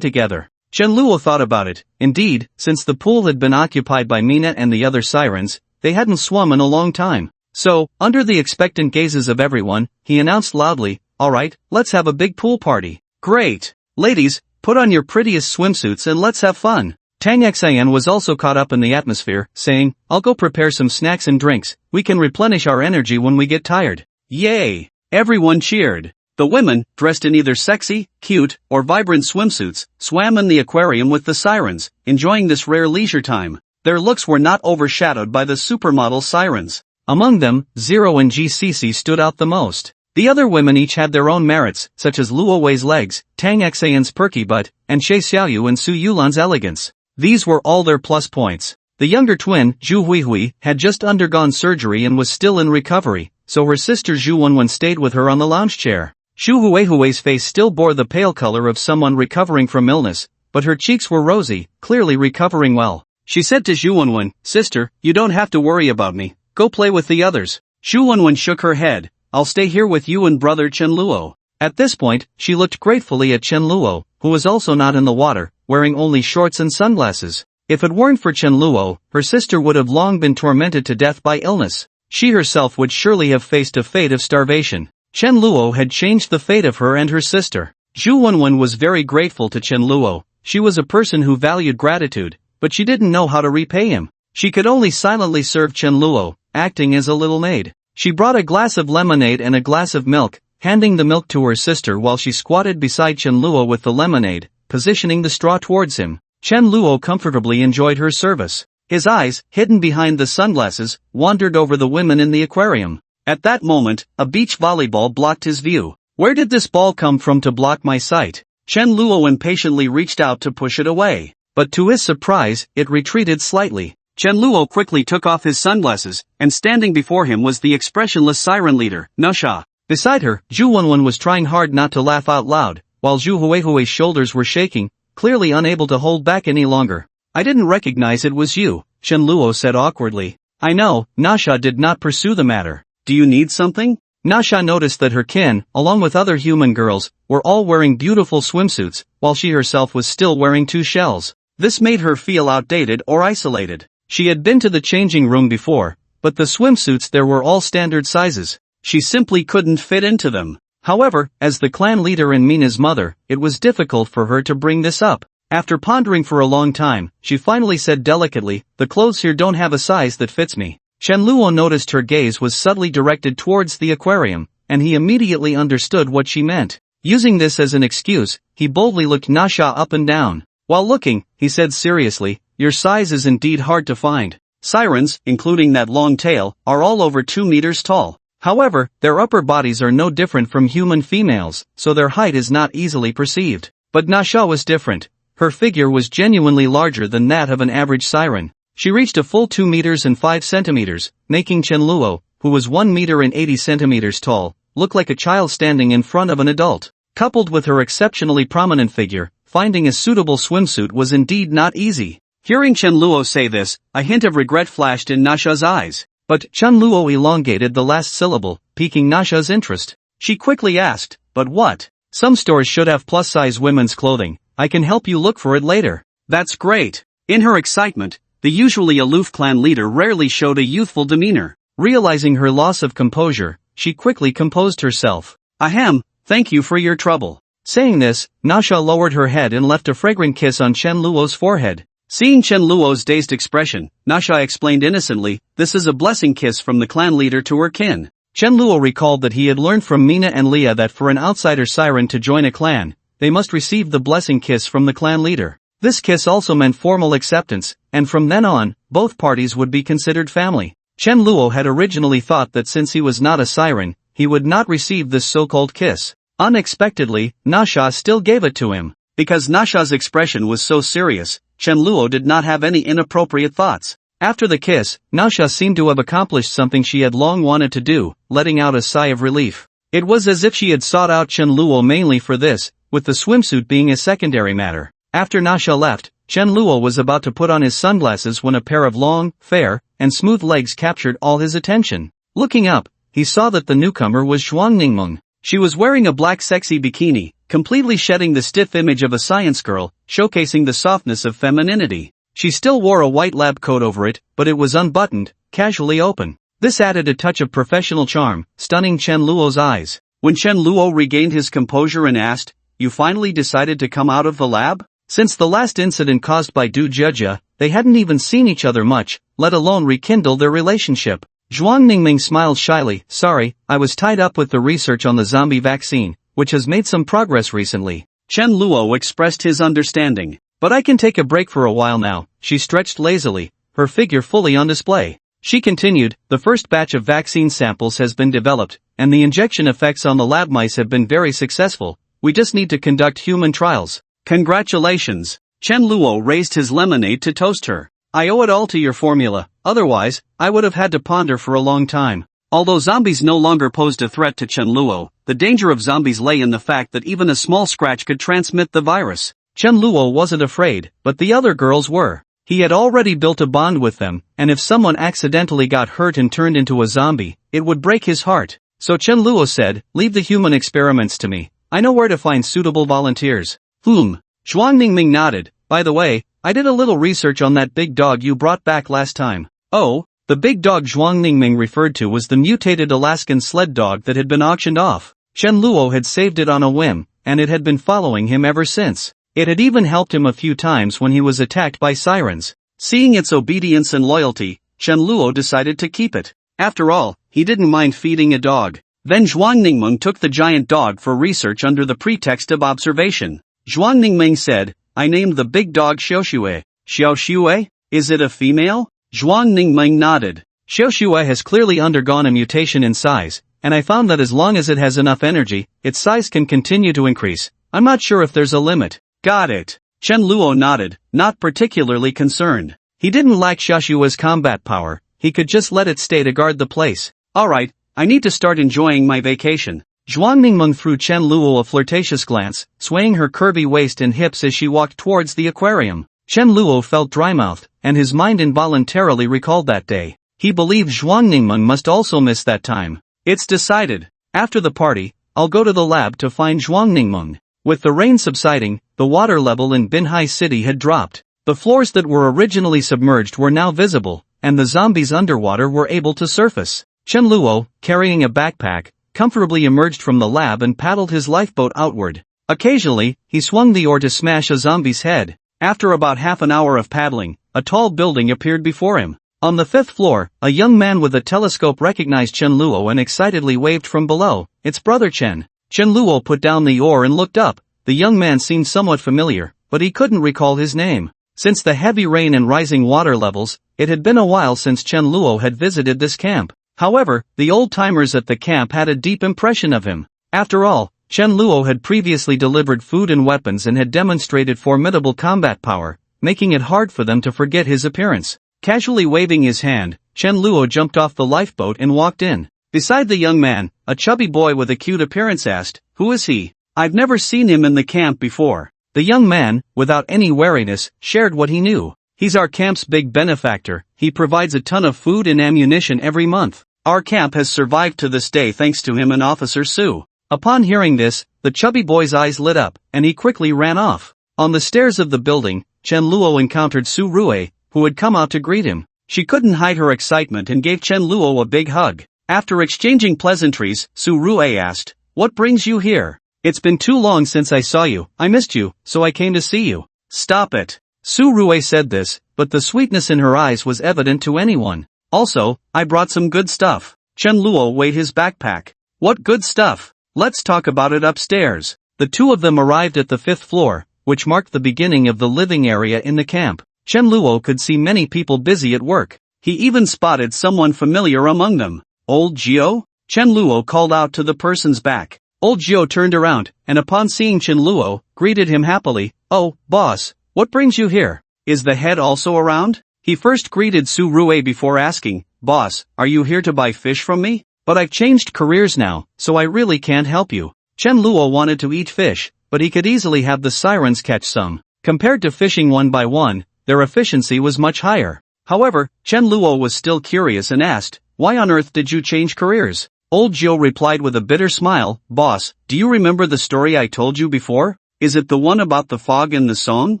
together." Chen Luo thought about it. Indeed, since the pool had been occupied by Mina and the other sirens, they hadn't swum in a long time. So, under the expectant gazes of everyone, he announced loudly, "Alright, let's have a big pool party." "Great! Ladies, put on your prettiest swimsuits and let's have fun." Tang Xian was also caught up in the atmosphere, saying, "I'll go prepare some snacks and drinks, we can replenish our energy when we get tired." Yay! Everyone cheered. The women, dressed in either sexy, cute, or vibrant swimsuits, swam in the aquarium with the sirens, enjoying this rare leisure time. Their looks were not overshadowed by the supermodel sirens. Among them, Zero and GCC stood out the most. The other women each had their own merits, such as Luo Wei's legs, Tang Xian's perky butt, and Xie Xiaoyu and Su Yulan's elegance. These were all their plus points. The younger twin, Zhu Huihui, had just undergone surgery and was still in recovery, so her sister Zhu Wenwen stayed with her on the lounge chair. Zhu Huihui's face still bore the pale color of someone recovering from illness, but her cheeks were rosy, clearly recovering well. She said to Zhu Wenwen, "Sister, you don't have to worry about me, go play with the others." Zhu Wenwen shook her head, "I'll stay here with you and brother Chen Luo." At this point, she looked gratefully at Chen Luo, who was also not in the water, wearing only shorts and sunglasses. If it weren't for Chen Luo, her sister would have long been tormented to death by illness. She herself would surely have faced a fate of starvation. Chen Luo had changed the fate of her and her sister. Zhu Wenwen was very grateful to Chen Luo. She was a person who valued gratitude, but she didn't know how to repay him. She could only silently serve Chen Luo, acting as a little maid. She brought a glass of lemonade and a glass of milk, handing the milk to her sister while she squatted beside Chen Luo with the lemonade, positioning the straw towards him. Chen Luo comfortably enjoyed her service. His eyes, hidden behind the sunglasses, wandered over the women in the aquarium. At that moment, a beach volleyball blocked his view. Where did this ball come from to block my sight? Chen Luo impatiently reached out to push it away. But to his surprise, it retreated slightly. Chen Luo quickly took off his sunglasses, and standing before him was the expressionless siren leader, Nusha. Beside her, Zhu Wenwen was trying hard not to laugh out loud, while Zhu Huihui's shoulders were shaking, clearly unable to hold back any longer. I didn't recognize it was you, Chen Luo said awkwardly. I know, Nasha did not pursue the matter. Do you need something? Nasha noticed that her kin, along with other human girls, were all wearing beautiful swimsuits, while she herself was still wearing two shells. This made her feel outdated or isolated. She had been to the changing room before, but the swimsuits there were all standard sizes. She simply couldn't fit into them. However, as the clan leader and Mina's mother, it was difficult for her to bring this up. After pondering for a long time, she finally said delicately, "The clothes here don't have a size that fits me." Chen Luo noticed her gaze was subtly directed towards the aquarium, and he immediately understood what she meant. Using this as an excuse, he boldly looked Nasha up and down. While looking, he said seriously, "Your size is indeed hard to find. Sirens, including that long tail, are all over 2 meters tall. However, their upper bodies are no different from human females, so their height is not easily perceived. But Nasha was different. Her figure was genuinely larger than that of an average siren. She reached a full 2 meters and 5 centimeters, making Chen Luo, who was 1 meter and 80 centimeters tall, look like a child standing in front of an adult. Coupled with her exceptionally prominent figure, finding a suitable swimsuit was indeed not easy. Hearing Chen Luo say this, a hint of regret flashed in Nasha's eyes. But Chen Luo elongated the last syllable, piquing Nasha's interest. She quickly asked, "But what? Some stores should have plus-size women's clothing. I can help you look for it later." "That's great." In her excitement, the usually aloof clan leader rarely showed a youthful demeanor. Realizing her loss of composure, she quickly composed herself. "Ahem, thank you for your trouble." Saying this, Nasha lowered her head and left a fragrant kiss on Chen Luo's forehead. Seeing Chen Luo's dazed expression, Nasha explained innocently, "This is a blessing kiss from the clan leader to her kin." Chen Luo recalled that he had learned from Mina and Leah that for an outsider siren to join a clan, they must receive the blessing kiss from the clan leader. This kiss also meant formal acceptance, and from then on, both parties would be considered family. Chen Luo had originally thought that since he was not a siren, he would not receive this so-called kiss. Unexpectedly, Nasha still gave it to him. Because Nasha's expression was so serious, Chen Luo did not have any inappropriate thoughts. After the kiss, Nasha seemed to have accomplished something she had long wanted to do, letting out a sigh of relief. It was as if she had sought out Chen Luo mainly for this, with the swimsuit being a secondary matter. After Nasha left, Chen Luo was about to put on his sunglasses when a pair of long, fair, and smooth legs captured all his attention. Looking up, he saw that the newcomer was Zhuang Ningmeng. She was wearing a black sexy bikini, completely shedding the stiff image of a science girl, showcasing the softness of femininity. She still wore a white lab coat over it, but it was unbuttoned, casually open. This added a touch of professional charm, stunning Chen Luo's eyes. When Chen Luo regained his composure and asked, "You finally decided to come out of the lab?" Since the last incident caused by Du Jejia, they hadn't even seen each other much, let alone rekindle their relationship. Zhuang Ningming smiled shyly, "Sorry, I was tied up with the research on the zombie vaccine, which has made some progress recently." Chen Luo expressed his understanding. "But I can take a break for a while now," she stretched lazily, her figure fully on display. She continued, "The first batch of vaccine samples has been developed, and the injection effects on the lab mice have been very successful. We just need to conduct human trials." "Congratulations." Chen Luo raised his lemonade to toast her. "I owe it all to your formula, otherwise, I would have had to ponder for a long time." Although zombies no longer posed a threat to Chen Luo, the danger of zombies lay in the fact that even a small scratch could transmit the virus. Chen Luo wasn't afraid, but the other girls were. He had already built a bond with them, and if someone accidentally got hurt and turned into a zombie, it would break his heart. So Chen Luo said, "Leave the human experiments to me. I know where to find suitable volunteers." Zhuang Ningming nodded. "By the way, I did a little research on that big dog you brought back last time." "Oh?" The big dog Zhuang Ningming referred to was the mutated Alaskan sled dog that had been auctioned off. Chen Luo had saved it on a whim, and it had been following him ever since. It had even helped him a few times when he was attacked by sirens. Seeing its obedience and loyalty, Chen Luo decided to keep it. After all, he didn't mind feeding a dog. Then Zhuang Ningmeng took the giant dog for research under the pretext of observation. Zhuang Ningmeng said, "I named the big dog Xiaoxue." "Xiaoxue?" Is it a female? Zhuang Ningmeng nodded. Xiaoxue has clearly undergone a mutation in size, and I found that as long as it has enough energy, its size can continue to increase. I'm not sure if there's a limit. Got it. Chen Luo nodded, not particularly concerned. He didn't lack Xiaoxue's combat power, he could just let it stay to guard the place. Alright, I need to start enjoying my vacation. Zhuang Ningmeng threw Chen Luo a flirtatious glance, swaying her curvy waist and hips as she walked towards the aquarium. Chen Luo felt dry-mouthed, and his mind involuntarily recalled that day. He believed Zhuang Ningmeng must also miss that time. It's decided. After the party, I'll go to the lab to find Zhuang Ningmeng. With the rain subsiding, the water level in Binhai City had dropped. The floors that were originally submerged were now visible, and the zombies underwater were able to surface. Chen Luo, carrying a backpack, comfortably emerged from the lab and paddled his lifeboat outward. Occasionally, he swung the oar to smash a zombie's head. After about half an hour of paddling, a tall building appeared before him. On the 5th floor, a young man with a telescope recognized Chen Luo and excitedly waved from below. It's Brother Chen. Chen Luo put down the oar and looked up. The young man seemed somewhat familiar, but he couldn't recall his name. Since the heavy rain and rising water levels, it had been a while since Chen Luo had visited this camp. However, the old-timers at the camp had a deep impression of him. After all, Chen Luo had previously delivered food and weapons and had demonstrated formidable combat power, making it hard for them to forget his appearance. Casually waving his hand, Chen Luo jumped off the lifeboat and walked in. Beside the young man, a chubby boy with a cute appearance asked, "Who is he? I've never seen him in the camp before." The young man, without any wariness, shared what he knew. "He's our camp's big benefactor, he provides a ton of food and ammunition every month. Our camp has survived to this day thanks to him and Officer Su." Upon hearing this, the chubby boy's eyes lit up, and he quickly ran off. On the stairs of the building, Chen Luo encountered Su Rue, who had come out to greet him. She couldn't hide her excitement and gave Chen Luo a big hug. After exchanging pleasantries, Su Rue asked, "What brings you here?" "It's been too long since I saw you, I missed you, so I came to see you." "Stop it." Su Rue said this, but the sweetness in her eyes was evident to anyone. "Also, I brought some good stuff." Chen Luo weighed his backpack. "What good stuff? Let's talk about it upstairs." The two of them arrived at the 5th floor, which marked the beginning of the living area in the camp. Chen Luo could see many people busy at work. He even spotted someone familiar among them. "Old Gio?" Chen Luo called out to the person's back. Old Gio turned around, and upon seeing Chen Luo, greeted him happily. "Oh, boss, what brings you here? Is the head also around?" He first greeted Su Rue before asking, "Boss, are you here to buy fish from me? But I've changed careers now, so I really can't help you." Chen Luo wanted to eat fish, but he could easily have the sirens catch some. Compared to fishing one by one, their efficiency was much higher. However, Chen Luo was still curious and asked, "Why on earth did you change careers?" Old Gio replied with a bitter smile, "Boss, do you remember the story I told you before? Is it the one about the fog in the song?"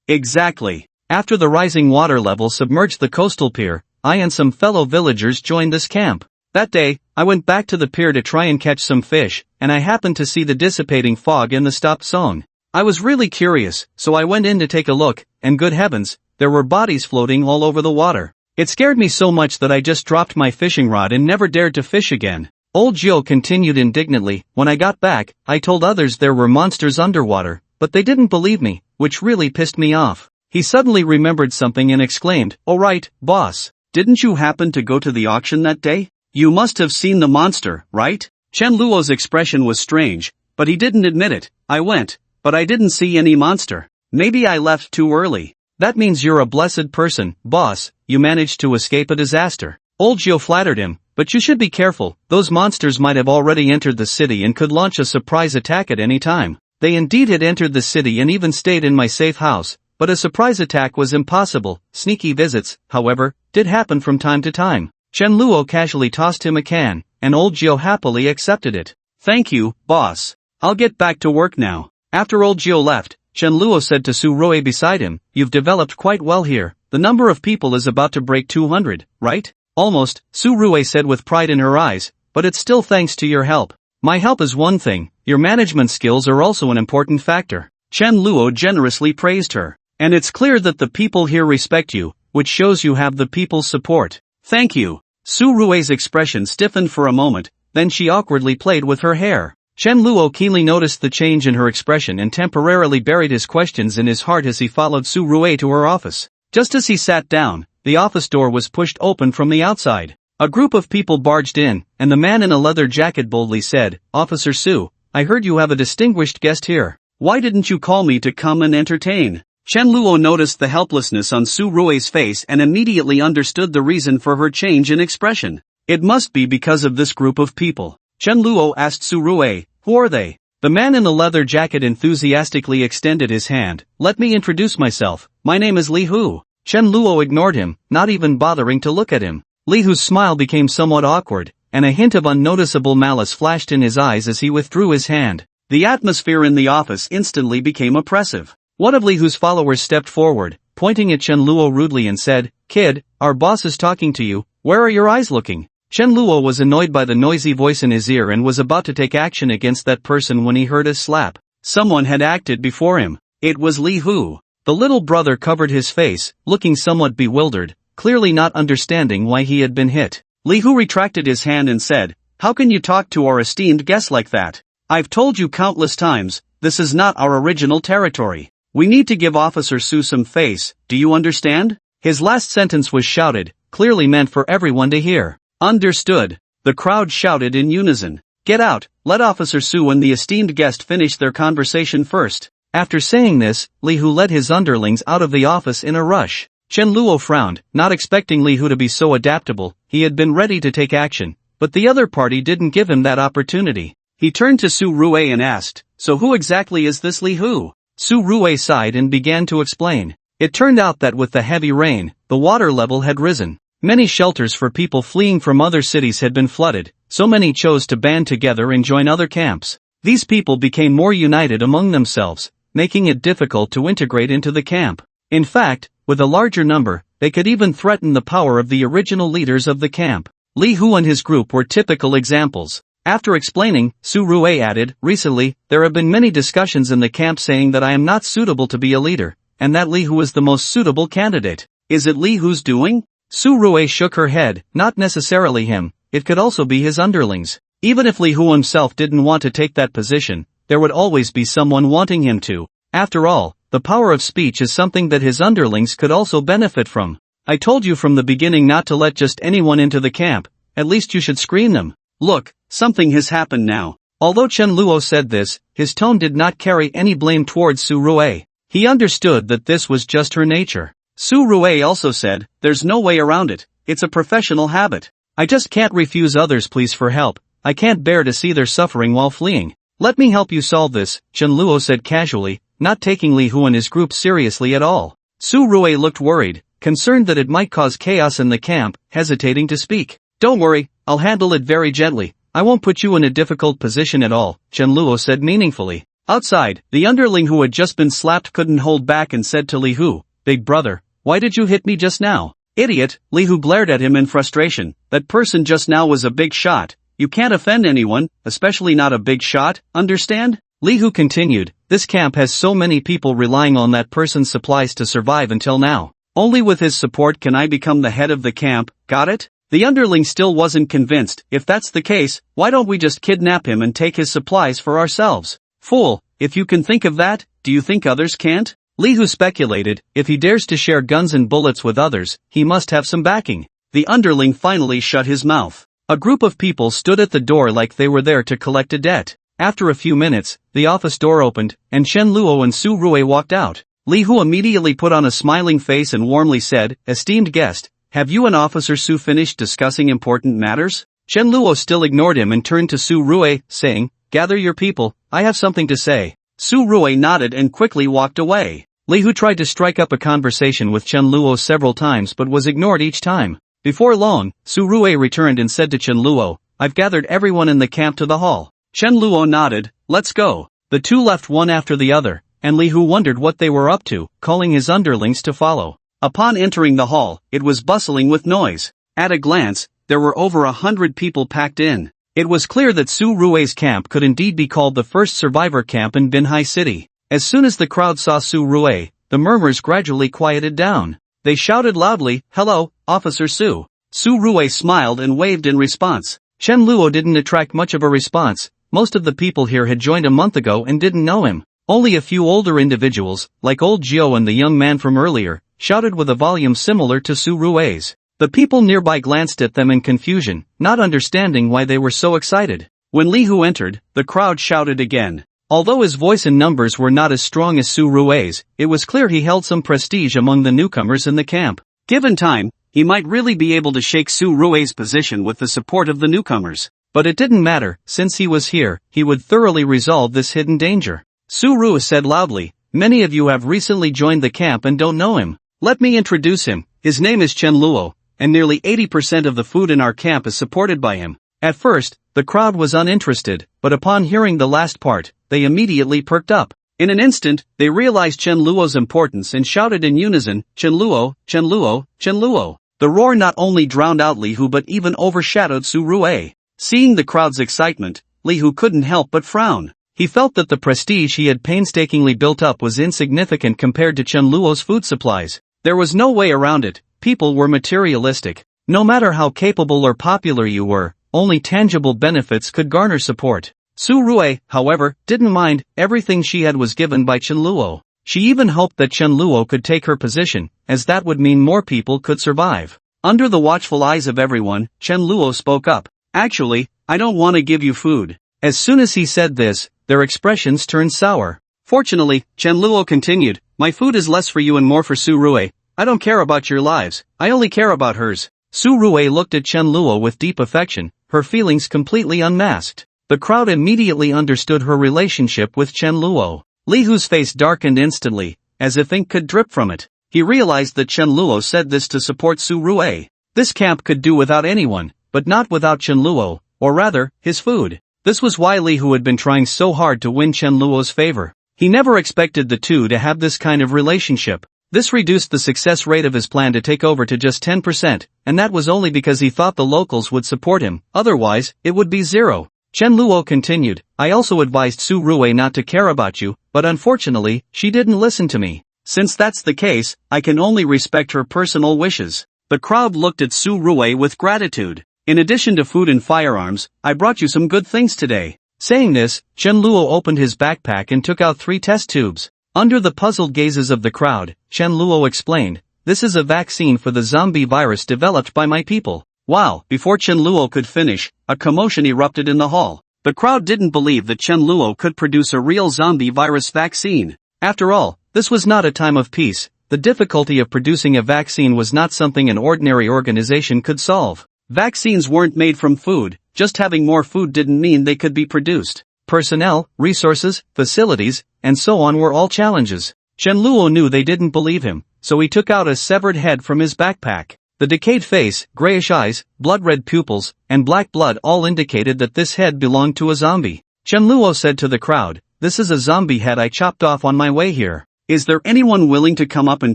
"Exactly. After the rising water level submerged the coastal pier, I and some fellow villagers joined this camp. That day, I went back to the pier to try and catch some fish, and I happened to see the dissipating fog in the stopped song. I was really curious, so I went in to take a look, and good heavens, there were bodies floating all over the water. It scared me so much that I just dropped my fishing rod and never dared to fish again." Old Gio continued indignantly, "When I got back, I told others there were monsters underwater, but they didn't believe me, which really pissed me off." He suddenly remembered something and exclaimed, "Oh right, boss, didn't you happen to go to the auction that day? You must have seen the monster, right?" Chen Luo's expression was strange, but he didn't admit it. "I went, but I didn't see any monster. Maybe I left too early." "That means you're a blessed person, boss, you managed to escape a disaster." Old Gio flattered him, "But you should be careful, those monsters might have already entered the city and could launch a surprise attack at any time." They indeed had entered the city and even stayed in my safe house, but a surprise attack was impossible. Sneaky visits, however, did happen from time to time. Chen Luo casually tossed him a can, and Old Gio happily accepted it. "Thank you, boss. I'll get back to work now." After Old Gio left, Chen Luo said to Su Rue beside him, "You've developed quite well here. The number of people is about to break 200, right?" "Almost," Su Rue said with pride in her eyes, "but it's still thanks to your help." "My help is one thing, your management skills are also an important factor." Chen Luo generously praised her. "And it's clear that the people here respect you, which shows you have the people's support." "Thank you." Su Rue's expression stiffened for a moment, then she awkwardly played with her hair. Chen Luo keenly noticed the change in her expression and temporarily buried his questions in his heart as he followed Su Rue to her office. Just as he sat down, the office door was pushed open from the outside. A group of people barged in, and the man in a leather jacket boldly said, "Officer Su, I heard you have a distinguished guest here. Why didn't you call me to come and entertain?" Chen Luo noticed the helplessness on Su Rui's face and immediately understood the reason for her change in expression. It must be because of this group of people. Chen Luo asked Su Rui, "Who are they?" The man in the leather jacket enthusiastically extended his hand. "Let me introduce myself. My name is Li Hu." Chen Luo ignored him, not even bothering to look at him. Li Hu's smile became somewhat awkward, and a hint of unnoticeable malice flashed in his eyes as he withdrew his hand. The atmosphere in the office instantly became oppressive. One of Li Hu's followers stepped forward, pointing at Chen Luo rudely and said, "Kid, our boss is talking to you, where are your eyes looking?" Chen Luo was annoyed by the noisy voice in his ear and was about to take action against that person when he heard a slap. Someone had acted before him. It was Li Hu. The little brother covered his face, looking somewhat bewildered, clearly not understanding why he had been hit. Li Hu retracted his hand and said, "How can you talk to our esteemed guest like that? I've told you countless times, this is not our original territory. We need to give Officer Su some face, do you understand?" His last sentence was shouted, clearly meant for everyone to hear. "Understood," the crowd shouted in unison. "Get out, let Officer Su and the esteemed guest finish their conversation first." After saying this, Li Hu led his underlings out of the office in a rush. Chen Luo frowned, not expecting Li Hu to be so adaptable. He had been ready to take action, but the other party didn't give him that opportunity. He turned to Su Rui and asked, "So who exactly is this Li Hu?" Su Rui sighed and began to explain. It turned out that with the heavy rain, the water level had risen. Many shelters for people fleeing from other cities had been flooded, so many chose to band together and join other camps. These people became more united among themselves, making it difficult to integrate into the camp. In fact, with a larger number, they could even threaten the power of the original leaders of the camp. Li Hu and his group were typical examples. After explaining, Su Rui added, "Recently, there have been many discussions in the camp saying that I am not suitable to be a leader, and that Li Hu is the most suitable candidate. Is it Li Hu's doing?" Su Rui shook her head, "Not necessarily him, it could also be his underlings. Even if Li Hu himself didn't want to take that position, there would always be someone wanting him to. After all, the power of speech is something that his underlings could also benefit from. I told you from the beginning not to let just anyone into the camp, at least you should screen them. Look, something has happened now." Although Chen Luo said this, his tone did not carry any blame towards Su Rui. He understood that this was just her nature. Su Rui also said, "There's no way around it, it's a professional habit. I just can't refuse others' pleas for help. I can't bear to see their suffering while fleeing. Let me help you solve this," Chen Luo said casually, not taking Li Hu and his group seriously at all. Su Rui looked worried, concerned that it might cause chaos in the camp, hesitating to speak. "Don't worry, I'll handle it very gently. I won't put you in a difficult position at all," Chen Luo said meaningfully. Outside, the underling who had just been slapped couldn't hold back and said to Li Hu, "Big brother, why did you hit me just now?" "Idiot," Li Hu glared at him in frustration. "That person just now was a big shot. You can't offend anyone, especially not a big shot, understand?" Li Hu continued, "This camp has so many people relying on that person's supplies to survive until now. Only with his support can I become the head of the camp, got it?" The underling still wasn't convinced. "If that's the case, why don't we just kidnap him and take his supplies for ourselves?" "Fool, if you can think of that, do you think others can't?" Li Hu speculated, if he dares to share guns and bullets with others, he must have some backing. The underling finally shut his mouth. A group of people stood at the door like they were there to collect a debt. After a few minutes, the office door opened, and Chen Luo and Su Rui walked out. Li Hu immediately put on a smiling face and warmly said, "Esteemed guest, have you and Officer Su finished discussing important matters?" Chen Luo still ignored him and turned to Su Rui, saying, "Gather your people, I have something to say." Su Rui nodded and quickly walked away. Li Hu tried to strike up a conversation with Chen Luo several times but was ignored each time. Before long, Su Rui returned and said to Chen Luo, "I've gathered everyone in the camp to the hall." Chen Luo nodded, "Let's go." The two left one after the other, and Li Hu wondered what they were up to, calling his underlings to follow. Upon entering the hall, it was bustling with noise. At a glance, there were over 100 people packed in. It was clear that Su Rui's camp could indeed be called the first survivor camp in Binhai City. As soon as the crowd saw Su Rui, the murmurs gradually quieted down. They shouted loudly, "Hello, Officer Su." Su Rui smiled and waved in response. Chen Luo didn't attract much of a response. Most of the people here had joined a month ago and didn't know him. Only a few older individuals, like old Jiao and the young man from earlier, shouted with a volume similar to Su Rui's. The people nearby glanced at them in confusion, not understanding why they were so excited. When Li Hu entered, the crowd shouted again. Although his voice and numbers were not as strong as Su Rui's, it was clear he held some prestige among the newcomers in the camp. Given time, he might really be able to shake Su Rui's position with the support of the newcomers. But it didn't matter, since he was here, he would thoroughly resolve this hidden danger. Su Rui said loudly, "Many of you have recently joined the camp and don't know him. Let me introduce him. His name is Chen Luo, and nearly 80% of the food in our camp is supported by him." At first, the crowd was uninterested, but upon hearing the last part, they immediately perked up. In an instant, they realized Chen Luo's importance and shouted in unison, "Chen Luo, Chen Luo, Chen Luo." The roar not only drowned out Li Hu but even overshadowed Su Rui. Seeing the crowd's excitement, Li Hu couldn't help but frown. He felt that the prestige he had painstakingly built up was insignificant compared to Chen Luo's food supplies. There was no way around it, people were materialistic. No matter how capable or popular you were, only tangible benefits could garner support. Su Rui, however, didn't mind, everything she had was given by Chen Luo. She even hoped that Chen Luo could take her position, as that would mean more people could survive. Under the watchful eyes of everyone, Chen Luo spoke up. "Actually, I don't want to give you food." As soon as he said this, their expressions turned sour. Fortunately, Chen Luo continued, "My food is less for you and more for Su Rui. I don't care about your lives, I only care about hers." Su Rui looked at Chen Luo with deep affection, her feelings completely unmasked. The crowd immediately understood her relationship with Chen Luo. Li Hu's face darkened instantly, as if ink could drip from it. He realized that Chen Luo said this to support Su Rui. This camp could do without anyone, but not without Chen Luo, or rather, his food. This was why Li Hu had been trying so hard to win Chen Luo's favor. He never expected the two to have this kind of relationship. This reduced the success rate of his plan to take over to just 10%, and that was only because he thought the locals would support him, otherwise, it would be zero. Chen Luo continued, "I also advised Su Rui not to care about you, but unfortunately, she didn't listen to me. Since that's the case, I can only respect her personal wishes." The crowd looked at Su Rui with gratitude. "In addition to food and firearms, I brought you some good things today." Saying this, Chen Luo opened his backpack and took out 3 test tubes. Under the puzzled gazes of the crowd, Chen Luo explained, "This is a vaccine for the zombie virus developed by my people." Wow! Before Chen Luo could finish, a commotion erupted in the hall. The crowd didn't believe that Chen Luo could produce a real zombie virus vaccine. After all, this was not a time of peace. The difficulty of producing a vaccine was not something an ordinary organization could solve. Vaccines weren't made from food, just having more food didn't mean they could be produced. Personnel, resources, facilities, and so on were all challenges. Chen Luo knew they didn't believe him, so he took out a severed head from his backpack. The decayed face, grayish eyes, blood-red pupils, and black blood all indicated that this head belonged to a zombie. Chen Luo said to the crowd, "This is a zombie head I chopped off on my way here. Is there anyone willing to come up and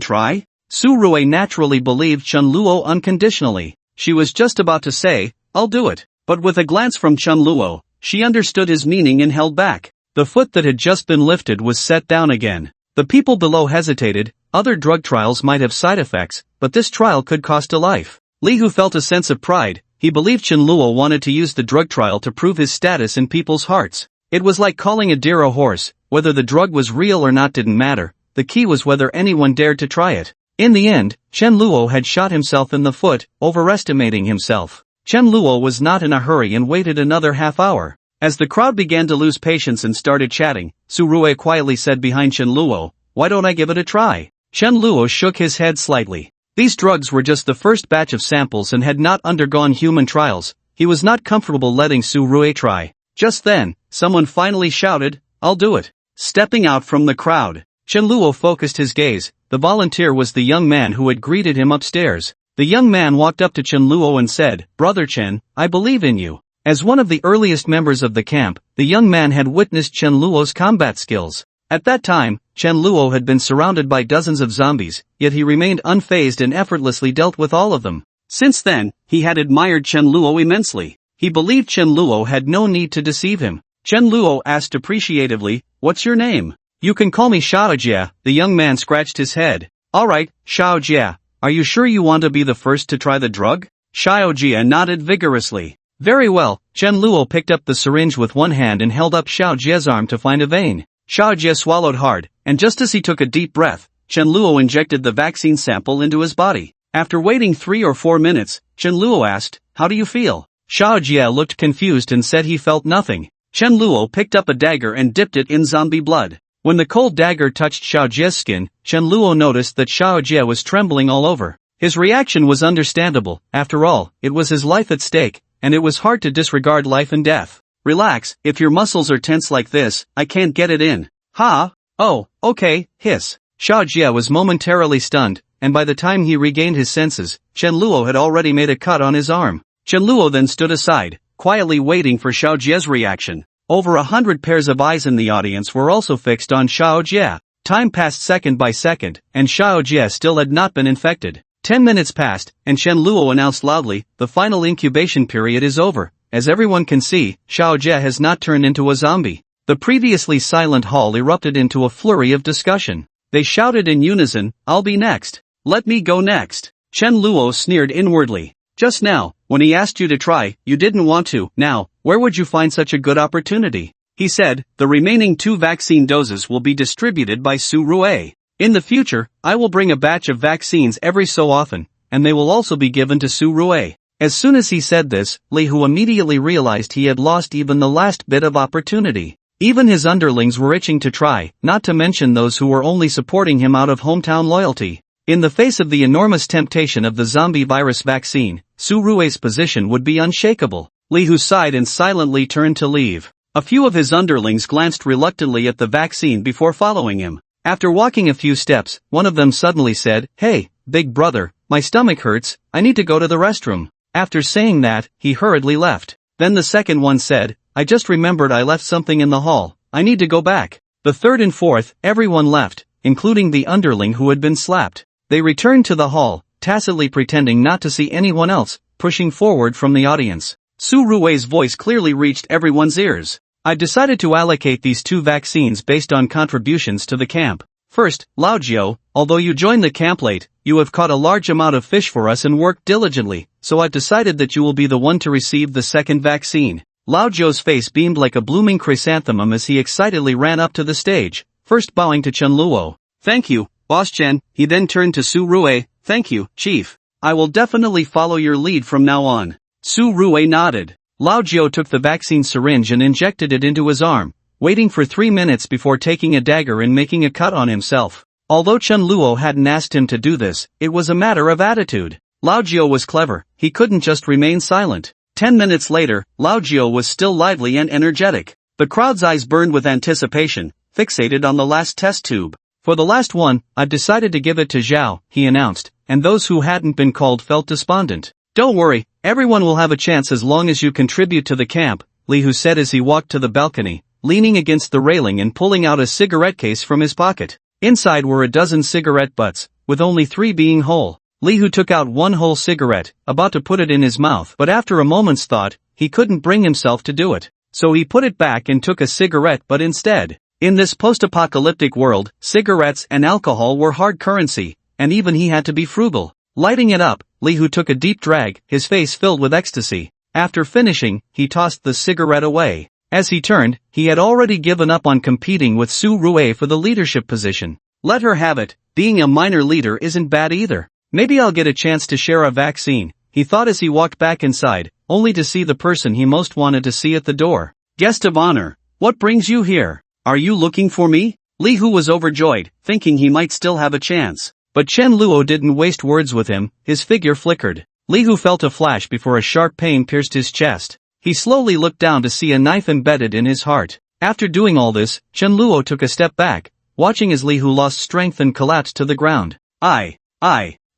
try?" Su Rui naturally believed Chen Luo unconditionally. She was just about to say, "I'll do it," but with a glance from Chen Luo, she understood his meaning and held back. The foot that had just been lifted was set down again. The people below hesitated. Other drug trials might have side effects, but this trial could cost a life. Li Hu felt a sense of pride. He believed Chen Luo wanted to use the drug trial to prove his status in people's hearts. It was like calling a deer a horse. Whether the drug was real or not didn't matter. The key was whether anyone dared to try it. In the end, Chen Luo had shot himself in the foot, overestimating himself. Chen Luo was not in a hurry and waited another half hour. As the crowd began to lose patience and started chatting, Su Rui quietly said behind Chen Luo, "Why don't I give it a try?" Chen Luo shook his head slightly. These drugs were just the first batch of samples and had not undergone human trials. He was not comfortable letting Su Rui try. Just then, someone finally shouted, "I'll do it." Stepping out from the crowd, Chen Luo focused his gaze. The volunteer was the young man who had greeted him upstairs. The young man walked up to Chen Luo and said, "Brother Chen, I believe in you." As one of the earliest members of the camp, the young man had witnessed Chen Luo's combat skills. At that time, Chen Luo had been surrounded by dozens of zombies, yet he remained unfazed and effortlessly dealt with all of them. Since then, he had admired Chen Luo immensely. He believed Chen Luo had no need to deceive him. Chen Luo asked appreciatively, "What's your name?" "You can call me Xiao Jia." The young man scratched his head. "Alright, Xiao Jia. Are you sure you want to be the first to try the drug?" Xiao Jia nodded vigorously. "Very well." Chen Luo picked up the syringe with one hand and held up Xiao Jia's arm to find a vein. Xiao Jia swallowed hard, and just as he took a deep breath, Chen Luo injected the vaccine sample into his body. After waiting 3 or 4 minutes, Chen Luo asked, "How do you feel?" Xiao Jie looked confused and said he felt nothing. Chen Luo picked up a dagger and dipped it in zombie blood. When the cold dagger touched Xiao Jie's skin, Chen Luo noticed that Xiao Jie was trembling all over. His reaction was understandable. After all, it was his life at stake, and it was hard to disregard life and death. "Relax, if your muscles are tense like this, I can't get it in." "Ha? Oh, okay," hiss. Xiao Jie was momentarily stunned, and by the time he regained his senses, Chen Luo had already made a cut on his arm. Chen Luo then stood aside, quietly waiting for Xiao Jie's reaction. Over 100 pairs of eyes in the audience were also fixed on Xiao Jie. Time passed second by second, and Xiao Jie still had not been infected. 10 minutes passed, and Chen Luo announced loudly, "The final incubation period is over. As everyone can see, Xiao Jie has not turned into a zombie." The previously silent hall erupted into a flurry of discussion. They shouted in unison, "I'll be next. Let me go next." Chen Luo sneered inwardly. "Just now, when he asked you to try, you didn't want to. Now, where would you find such a good opportunity?" He said, "The remaining 2 vaccine doses will be distributed by Su Rue. In the future, I will bring a batch of vaccines every so often, and they will also be given to Su Rue." As soon as he said this, Li Hu immediately realized he had lost even the last bit of opportunity. Even his underlings were itching to try, not to mention those who were only supporting him out of hometown loyalty. In the face of the enormous temptation of the zombie virus vaccine, Su Rue's position would be unshakable. Li Hu sighed and silently turned to leave. A few of his underlings glanced reluctantly at the vaccine before following him. After walking a few steps, one of them suddenly said, "Hey, big brother, my stomach hurts, I need to go to the restroom." After saying that, he hurriedly left. Then the second one said, "I just remembered I left something in the hall, I need to go back." The third and fourth, everyone left, including the underling who had been slapped. They returned to the hall, tacitly pretending not to see anyone else, pushing forward from the audience. Su Rue's voice clearly reached everyone's ears. "I've decided to allocate these 2 vaccines based on contributions to the camp. First, Lao Jiao, although you joined the camp late, you have caught a large amount of fish for us and worked diligently, so I've decided that you will be the one to receive the second vaccine." Lao Jiao's face beamed like a blooming chrysanthemum as he excitedly ran up to the stage, first bowing to Chen Luo. "Thank you, Boss Chen." He then turned to Su Rue. "Thank you, Chief. I will definitely follow your lead from now on." Su Rue nodded. Lao Jiao took the vaccine syringe and injected it into his arm, waiting for 3 minutes before taking a dagger and making a cut on himself. Although Chen Luo hadn't asked him to do this, it was a matter of attitude. Lao Jiao was clever, he couldn't just remain silent. 10 minutes later, Lao Jiao was still lively and energetic. The crowd's eyes burned with anticipation, fixated on the last test tube. "For the last one, I've decided to give it to Zhao," he announced, and those who hadn't been called felt despondent. "Don't worry, everyone will have a chance as long as you contribute to the camp," Li Hu said as he walked to the balcony, leaning against the railing and pulling out a cigarette case from his pocket. Inside were a dozen cigarette butts, with only 3 being whole. Li Hu took out one whole cigarette, about to put it in his mouth, but after a moment's thought, he couldn't bring himself to do it. So he put it back and took a cigarette butt instead. In this post-apocalyptic world, cigarettes and alcohol were hard currency, and even he had to be frugal. Lighting it up, Li Hu took a deep drag, his face filled with ecstasy. After finishing, he tossed the cigarette away. As he turned, he had already given up on competing with Su Rue for the leadership position. Let her have it, being a minor leader isn't bad either. Maybe I'll get a chance to share a vaccine, he thought as he walked back inside, only to see the person he most wanted to see at the door. "Guest of honor, what brings you here? Are you looking for me?" Li Hu was overjoyed, thinking he might still have a chance. But Chen Luo didn't waste words with him, his figure flickered. Li Hu felt a flash before a sharp pain pierced his chest. He slowly looked down to see a knife embedded in his heart. After doing all this, Chen Luo took a step back, watching as Li Hu lost strength and collapsed to the ground. I.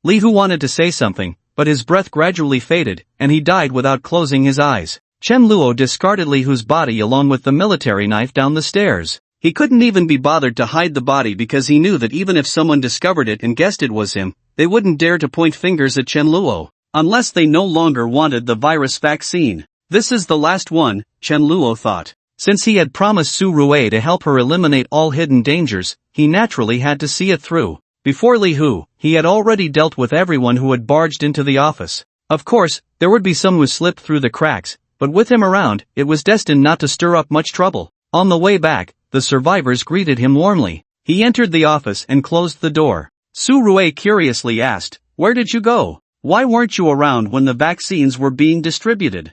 Li Hu wanted to say something, but his breath gradually faded, and he died without closing his eyes. Chen Luo discarded Li Hu's body along with the military knife down the stairs. He couldn't even be bothered to hide the body because he knew that even if someone discovered it and guessed it was him, they wouldn't dare to point fingers at Chen Luo, unless they no longer wanted the virus vaccine. This is the last one, Chen Luo thought. Since he had promised Su Rue to help her eliminate all hidden dangers, he naturally had to see it through. Before Li Hu, he had already dealt with everyone who had barged into the office. Of course, there would be some who slipped through the cracks, but with him around, it was destined not to stir up much trouble. On the way back, the survivors greeted him warmly. He entered the office and closed the door. Su Rui curiously asked, "Where did you go? Why weren't you around when the vaccines were being distributed?"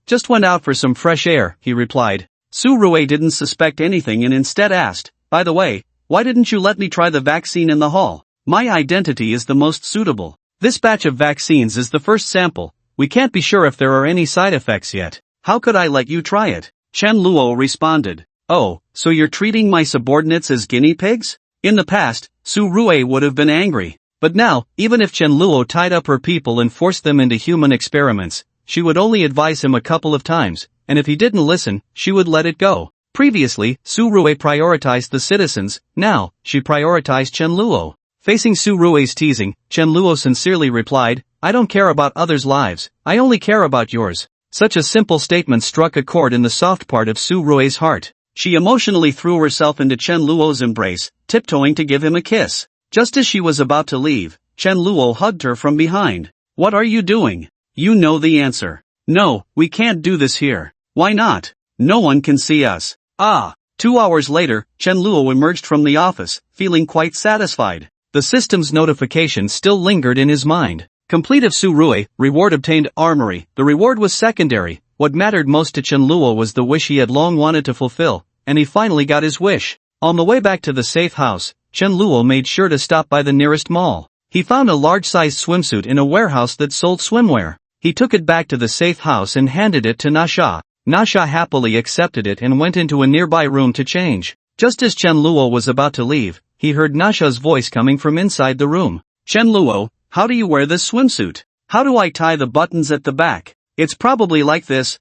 Just went out for some fresh air," he replied. Su Rui didn't suspect anything and instead asked, "By the way, why didn't you let me try the vaccine in the hall? My identity is the most suitable. This batch of vaccines is the first sample. We can't be sure if there are any side effects yet. How could I let you try it?" Chen Luo responded. "Oh, so you're treating my subordinates as guinea pigs?" In the past, Su Rui would have been angry. But now, even if Chen Luo tied up her people and forced them into human experiments, she would only advise him a couple of times, and if he didn't listen, she would let it go. Previously, Su Rui prioritized the citizens, now, she prioritized Chen Luo. Facing Su Rui's teasing, Chen Luo sincerely replied, "I don't care about others' lives, I only care about yours." Such a simple statement struck a chord in the soft part of Su Rui's heart. She emotionally threw herself into Chen Luo's embrace, tiptoeing to give him a kiss. Just as she was about to leave, Chen Luo hugged her from behind. "What are you doing? You know the answer." "No, we can't do this here." "Why not? No one can see us." 2 hours later, Chen Luo emerged from the office, feeling quite satisfied. The system's notification still lingered in his mind. Complete of Su Rui, reward obtained, armory. The reward was secondary. What mattered most to Chen Luo was the wish he had long wanted to fulfill, and he finally got his wish. On the way back to the safe house, Chen Luo made sure to stop by the nearest mall. He found a large-sized swimsuit in a warehouse that sold swimwear. He took it back to the safe house and handed it to Nasha. Nasha happily accepted it and went into a nearby room to change. Just as Chen Luo was about to leave, he heard Nasha's voice coming from inside the room. "Chen Luo, how do you wear this swimsuit? How do I tie the buttons at the back? It's probably like this,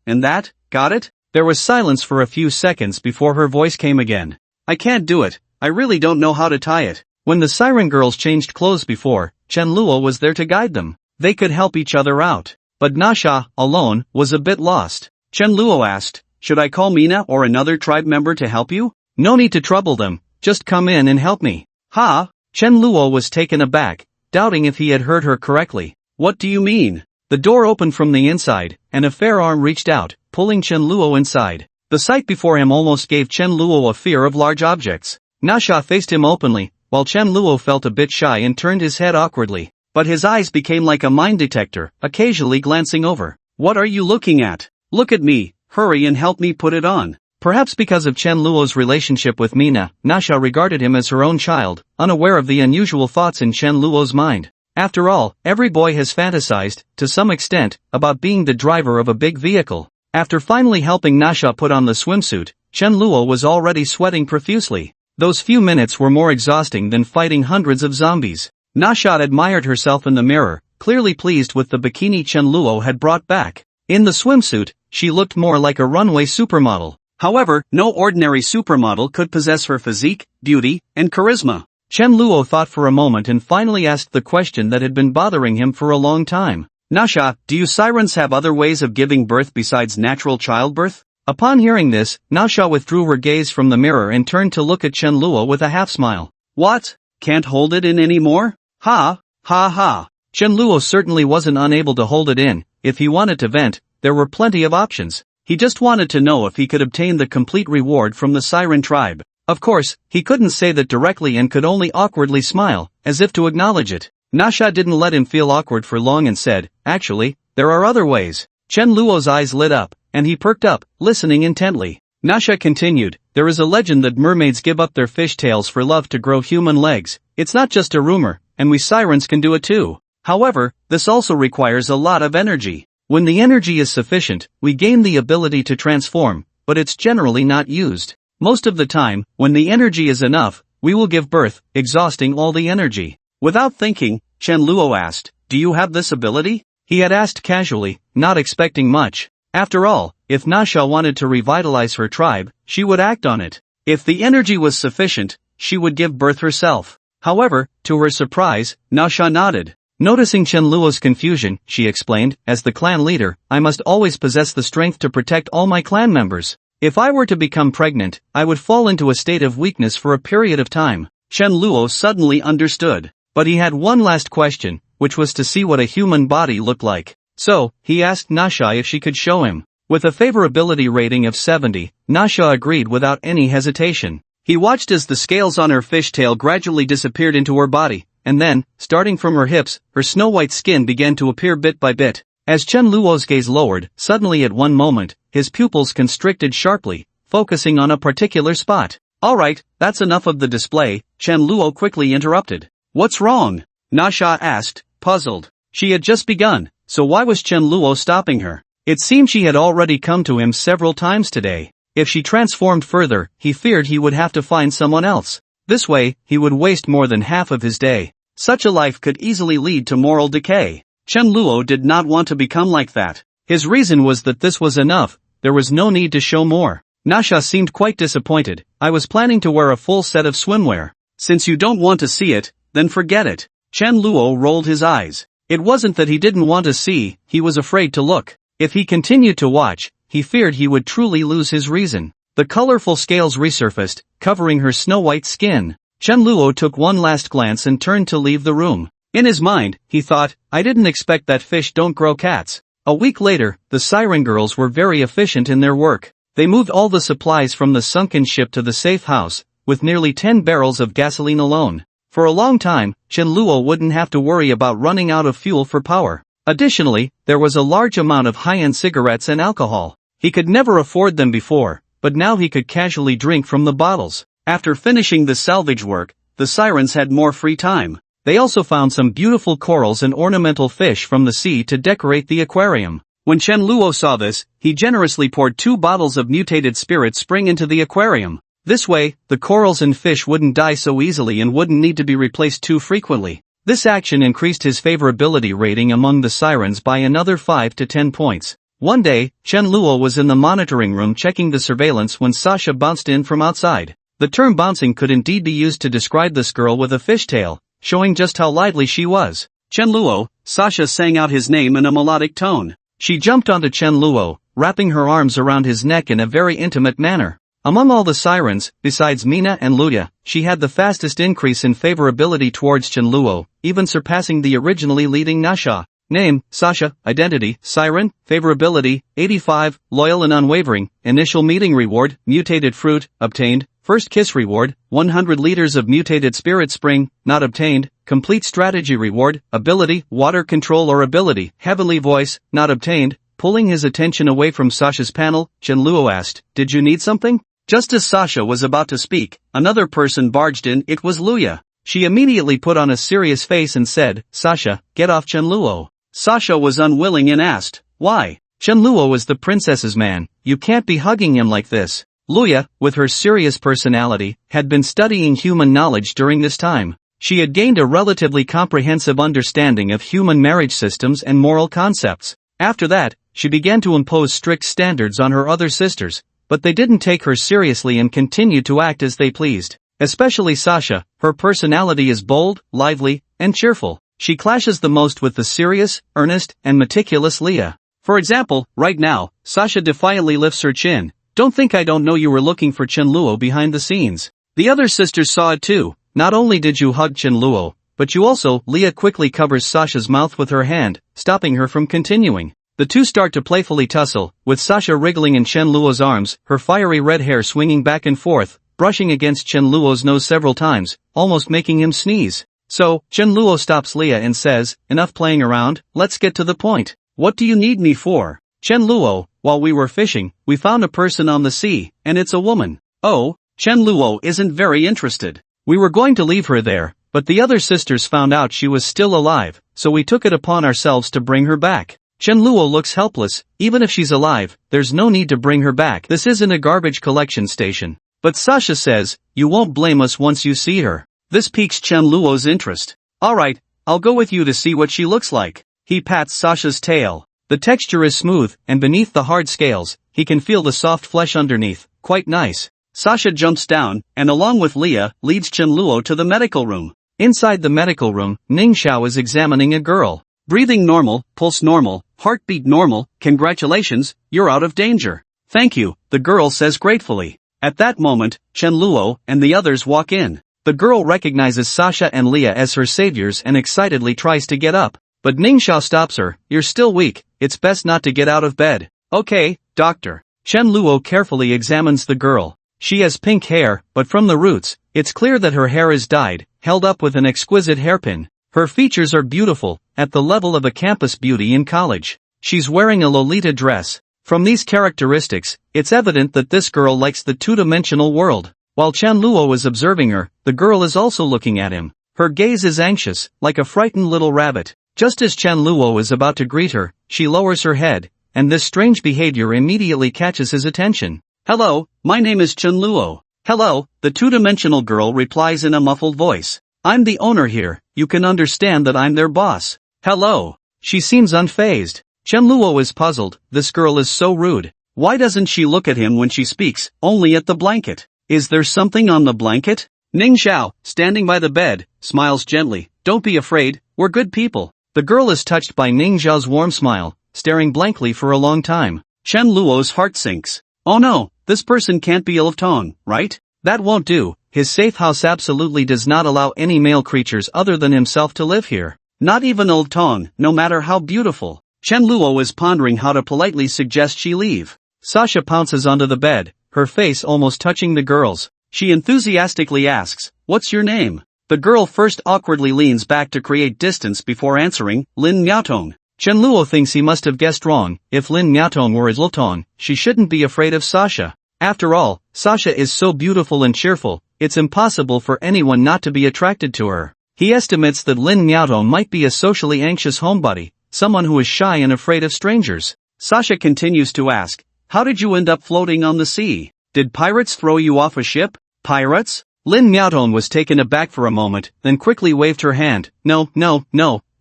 and that, got it?" There was silence for a few seconds before her voice came again. "I can't do it, I really don't know how to tie it." When the siren girls changed clothes before, Chen Luo was there to guide them. They could help each other out. But Nasha, alone, was a bit lost. Chen Luo asked, "Should I call Mina or another tribe member to help you?" "No need to trouble them, just come in and help me." "Ha?" Chen Luo was taken aback, doubting if he had heard her correctly. "What do you mean?" The door opened from the inside, and a fair arm reached out, pulling Chen Luo inside. The sight before him almost gave Chen Luo a fear of large objects. Nasha faced him openly, while Chen Luo felt a bit shy and turned his head awkwardly. But his eyes became like a mine detector, occasionally glancing over. "What are you looking at? Look at me, hurry and help me put it on." Perhaps because of Chen Luo's relationship with Mina, Nasha regarded him as her own child, unaware of the unusual thoughts in Chen Luo's mind. After all, every boy has fantasized, to some extent, about being the driver of a big vehicle. After finally helping Nasha put on the swimsuit, Chen Luo was already sweating profusely. Those few minutes were more exhausting than fighting hundreds of zombies. Nasha admired herself in the mirror, clearly pleased with the bikini Chen Luo had brought back. In the swimsuit, she looked more like a runway supermodel. However, no ordinary supermodel could possess her physique, beauty, and charisma. Chen Luo thought for a moment and finally asked the question that had been bothering him for a long time. "Nasha, do you sirens have other ways of giving birth besides natural childbirth?" Upon hearing this, Nasha withdrew her gaze from the mirror and turned to look at Chen Luo with a half-smile. "What? Can't hold it in anymore? Ha, ha ha." Chen Luo certainly wasn't unable to hold it in. If he wanted to vent, there were plenty of options. He just wanted to know if he could obtain the complete reward from the siren tribe. Of course, he couldn't say that directly and could only awkwardly smile, as if to acknowledge it. Nasha didn't let him feel awkward for long and said, "Actually, there are other ways." Chen Luo's eyes lit up, and he perked up, listening intently. Nasha continued, "There is a legend that mermaids give up their fish tails for love to grow human legs. It's not just a rumor, and we sirens can do it too. However, this also requires a lot of energy. When the energy is sufficient, we gain the ability to transform, but it's generally not used. Most of the time, when the energy is enough, we will give birth, exhausting all the energy." Without thinking, Chen Luo asked, "Do you have this ability?" He had asked casually, not expecting much. After all, if Nasha wanted to revitalize her tribe, she would act on it. If the energy was sufficient, she would give birth herself. However, to her surprise, Nasha nodded. Noticing Chen Luo's confusion, she explained, "As the clan leader, I must always possess the strength to protect all my clan members. If I were to become pregnant, I would fall into a state of weakness for a period of time." Chen Luo suddenly understood. But he had one last question, which was to see what a human body looked like. So, he asked Nasha if she could show him. With a favorability rating of 70, Nasha agreed without any hesitation. He watched as the scales on her fishtail gradually disappeared into her body, and then, starting from her hips, her snow-white skin began to appear bit by bit. As Chen Luo's gaze lowered, suddenly at one moment, his pupils constricted sharply, focusing on a particular spot. "Alright, that's enough of the display," Chen Luo quickly interrupted. "What's wrong?" Nasha asked, puzzled. She had just begun, so why was Chen Luo stopping her? It seemed she had already come to him several times today. If she transformed further, he feared he would have to find someone else. This way, he would waste more than half of his day. Such a life could easily lead to moral decay. Chen Luo did not want to become like that. His reason was that this was enough, there was no need to show more. Nasha seemed quite disappointed. "I was planning to wear a full set of swimwear. Since you don't want to see it, then forget it." Chen Luo rolled his eyes. It wasn't that he didn't want to see, he was afraid to look. If he continued to watch, he feared he would truly lose his reason. The colorful scales resurfaced, covering her snow-white skin. Chen Luo took one last glance and turned to leave the room. In his mind, he thought, "I didn't expect that fish don't grow cats." A week later, the siren girls were very efficient in their work. They moved all the supplies from the sunken ship to the safe house, with nearly 10 barrels of gasoline alone. For a long time, Chen Luo wouldn't have to worry about running out of fuel for power. Additionally, there was a large amount of high-end cigarettes and alcohol. He could never afford them before, but now he could casually drink from the bottles. After finishing the salvage work, the sirens had more free time. They also found some beautiful corals and ornamental fish from the sea to decorate the aquarium. When Chen Luo saw this, he generously poured 2 bottles of mutated spirit spring into the aquarium. This way, the corals and fish wouldn't die so easily and wouldn't need to be replaced too frequently. This action increased his favorability rating among the sirens by another 5 to 10 points. One day, Chen Luo was in the monitoring room checking the surveillance when Sasha bounced in from outside. The term bouncing could indeed be used to describe this girl with a fishtail, showing just how lively she was. "Chen Luo," Sasha sang out his name in a melodic tone. She jumped onto Chen Luo, wrapping her arms around his neck in a very intimate manner. Among all the sirens, besides Mina and Luya, she had the fastest increase in favorability towards Chen Luo, even surpassing the originally leading Nasha. Name, Sasha. Identity, siren. Favorability, 85, loyal and unwavering. Initial meeting reward, mutated fruit, obtained. First kiss reward, 100 liters of mutated spirit spring, not obtained. Complete strategy reward, ability, water control or ability, heavenly voice, not obtained. Pulling his attention away from Sasha's panel, Chen Luo asked, "Did you need something?" Just as Sasha was about to speak, another person barged in. It was Luya. She immediately put on a serious face and said, "Sasha, get off Chen Luo." Sasha was unwilling and asked, "Why?" "Chen Luo is the princess's man, you can't be hugging him like this." Luya, with her serious personality, had been studying human knowledge during this time. She had gained a relatively comprehensive understanding of human marriage systems and moral concepts. After that, she began to impose strict standards on her other sisters, but they didn't take her seriously and continued to act as they pleased. Especially Sasha, her personality is bold, lively, and cheerful. She clashes the most with the serious, earnest, and meticulous Leah. For example, right now, Sasha defiantly lifts her chin. "Don't think I don't know you were looking for Chen Luo behind the scenes." The other sisters saw it too. "Not only did you hug Chen Luo, but you also." Leah quickly covers Sasha's mouth with her hand, stopping her from continuing. The two start to playfully tussle, with Sasha wriggling in Chen Luo's arms, her fiery red hair swinging back and forth, brushing against Chen Luo's nose several times, almost making him sneeze. So, Chen Luo stops Leah and says, "Enough playing around, let's get to the point. What do you need me for?" "Chen Luo, while we were fishing, we found a person on the sea, and it's a woman." "Oh?" Chen Luo isn't very interested. "We were going to leave her there, but the other sisters found out she was still alive, so we took it upon ourselves to bring her back." Chen Luo looks helpless. "Even if she's alive, there's no need to bring her back. This isn't a garbage collection station." But Sasha says, "You won't blame us once you see her." This piques Chen Luo's interest. "Alright, I'll go with you to see what she looks like." He pats Sasha's tail. The texture is smooth, and beneath the hard scales, he can feel the soft flesh underneath. Quite nice. Sasha jumps down, and along with Leah, leads Chen Luo to the medical room. Inside the medical room, Ning Xiao is examining a girl. "Breathing normal, pulse normal, heartbeat normal, congratulations, you're out of danger." "Thank you," the girl says gratefully. At that moment, Chen Luo and the others walk in. The girl recognizes Sasha and Leah as her saviors and excitedly tries to get up. But Ning Xiao stops her. "You're still weak, it's best not to get out of bed." "Okay, doctor." Chen Luo carefully examines the girl. She has pink hair, but from the roots, it's clear that her hair is dyed, held up with an exquisite hairpin. Her features are beautiful, at the level of a campus beauty in college. She's wearing a Lolita dress. From these characteristics, it's evident that this girl likes the two-dimensional world. While Chen Luo is observing her, the girl is also looking at him. Her gaze is anxious, like a frightened little rabbit. Just as Chen Luo is about to greet her, she lowers her head, and this strange behavior immediately catches his attention. Hello, my name is Chen Luo. Hello, the two-dimensional girl replies in a muffled voice. I'm the owner here, you can understand that I'm their boss. Hello. She seems unfazed. Chen Luo is puzzled, this girl is so rude. Why doesn't she look at him when she speaks, only at the blanket? Is there something on the blanket? Ning Xiao, standing by the bed, smiles gently. Don't be afraid, we're good people. The girl is touched by Ning Xiao's warm smile, staring blankly for a long time. Chen Luo's heart sinks. Oh no, this person can't be Ilftong, right? That won't do. His safe house absolutely does not allow any male creatures other than himself to live here. Not even Ilftong, no matter how beautiful. Chen Luo is pondering how to politely suggest she leave. Sasha pounces onto the bed, her face almost touching the girl's. She enthusiastically asks, "What's your name?" The girl first awkwardly leans back to create distance before answering, "Lin Miaotong." Chen Luo thinks he must have guessed wrong. If Lin Miaotong were Ilftong, she shouldn't be afraid of Sasha. After all, Sasha is so beautiful and cheerful, it's impossible for anyone not to be attracted to her. He estimates that Lin Miaotong might be a socially anxious homebody, someone who is shy and afraid of strangers. Sasha continues to ask, "How did you end up floating on the sea? Did pirates throw you off a ship?" Pirates? Lin Miaotong was taken aback for a moment, then quickly waved her hand. No,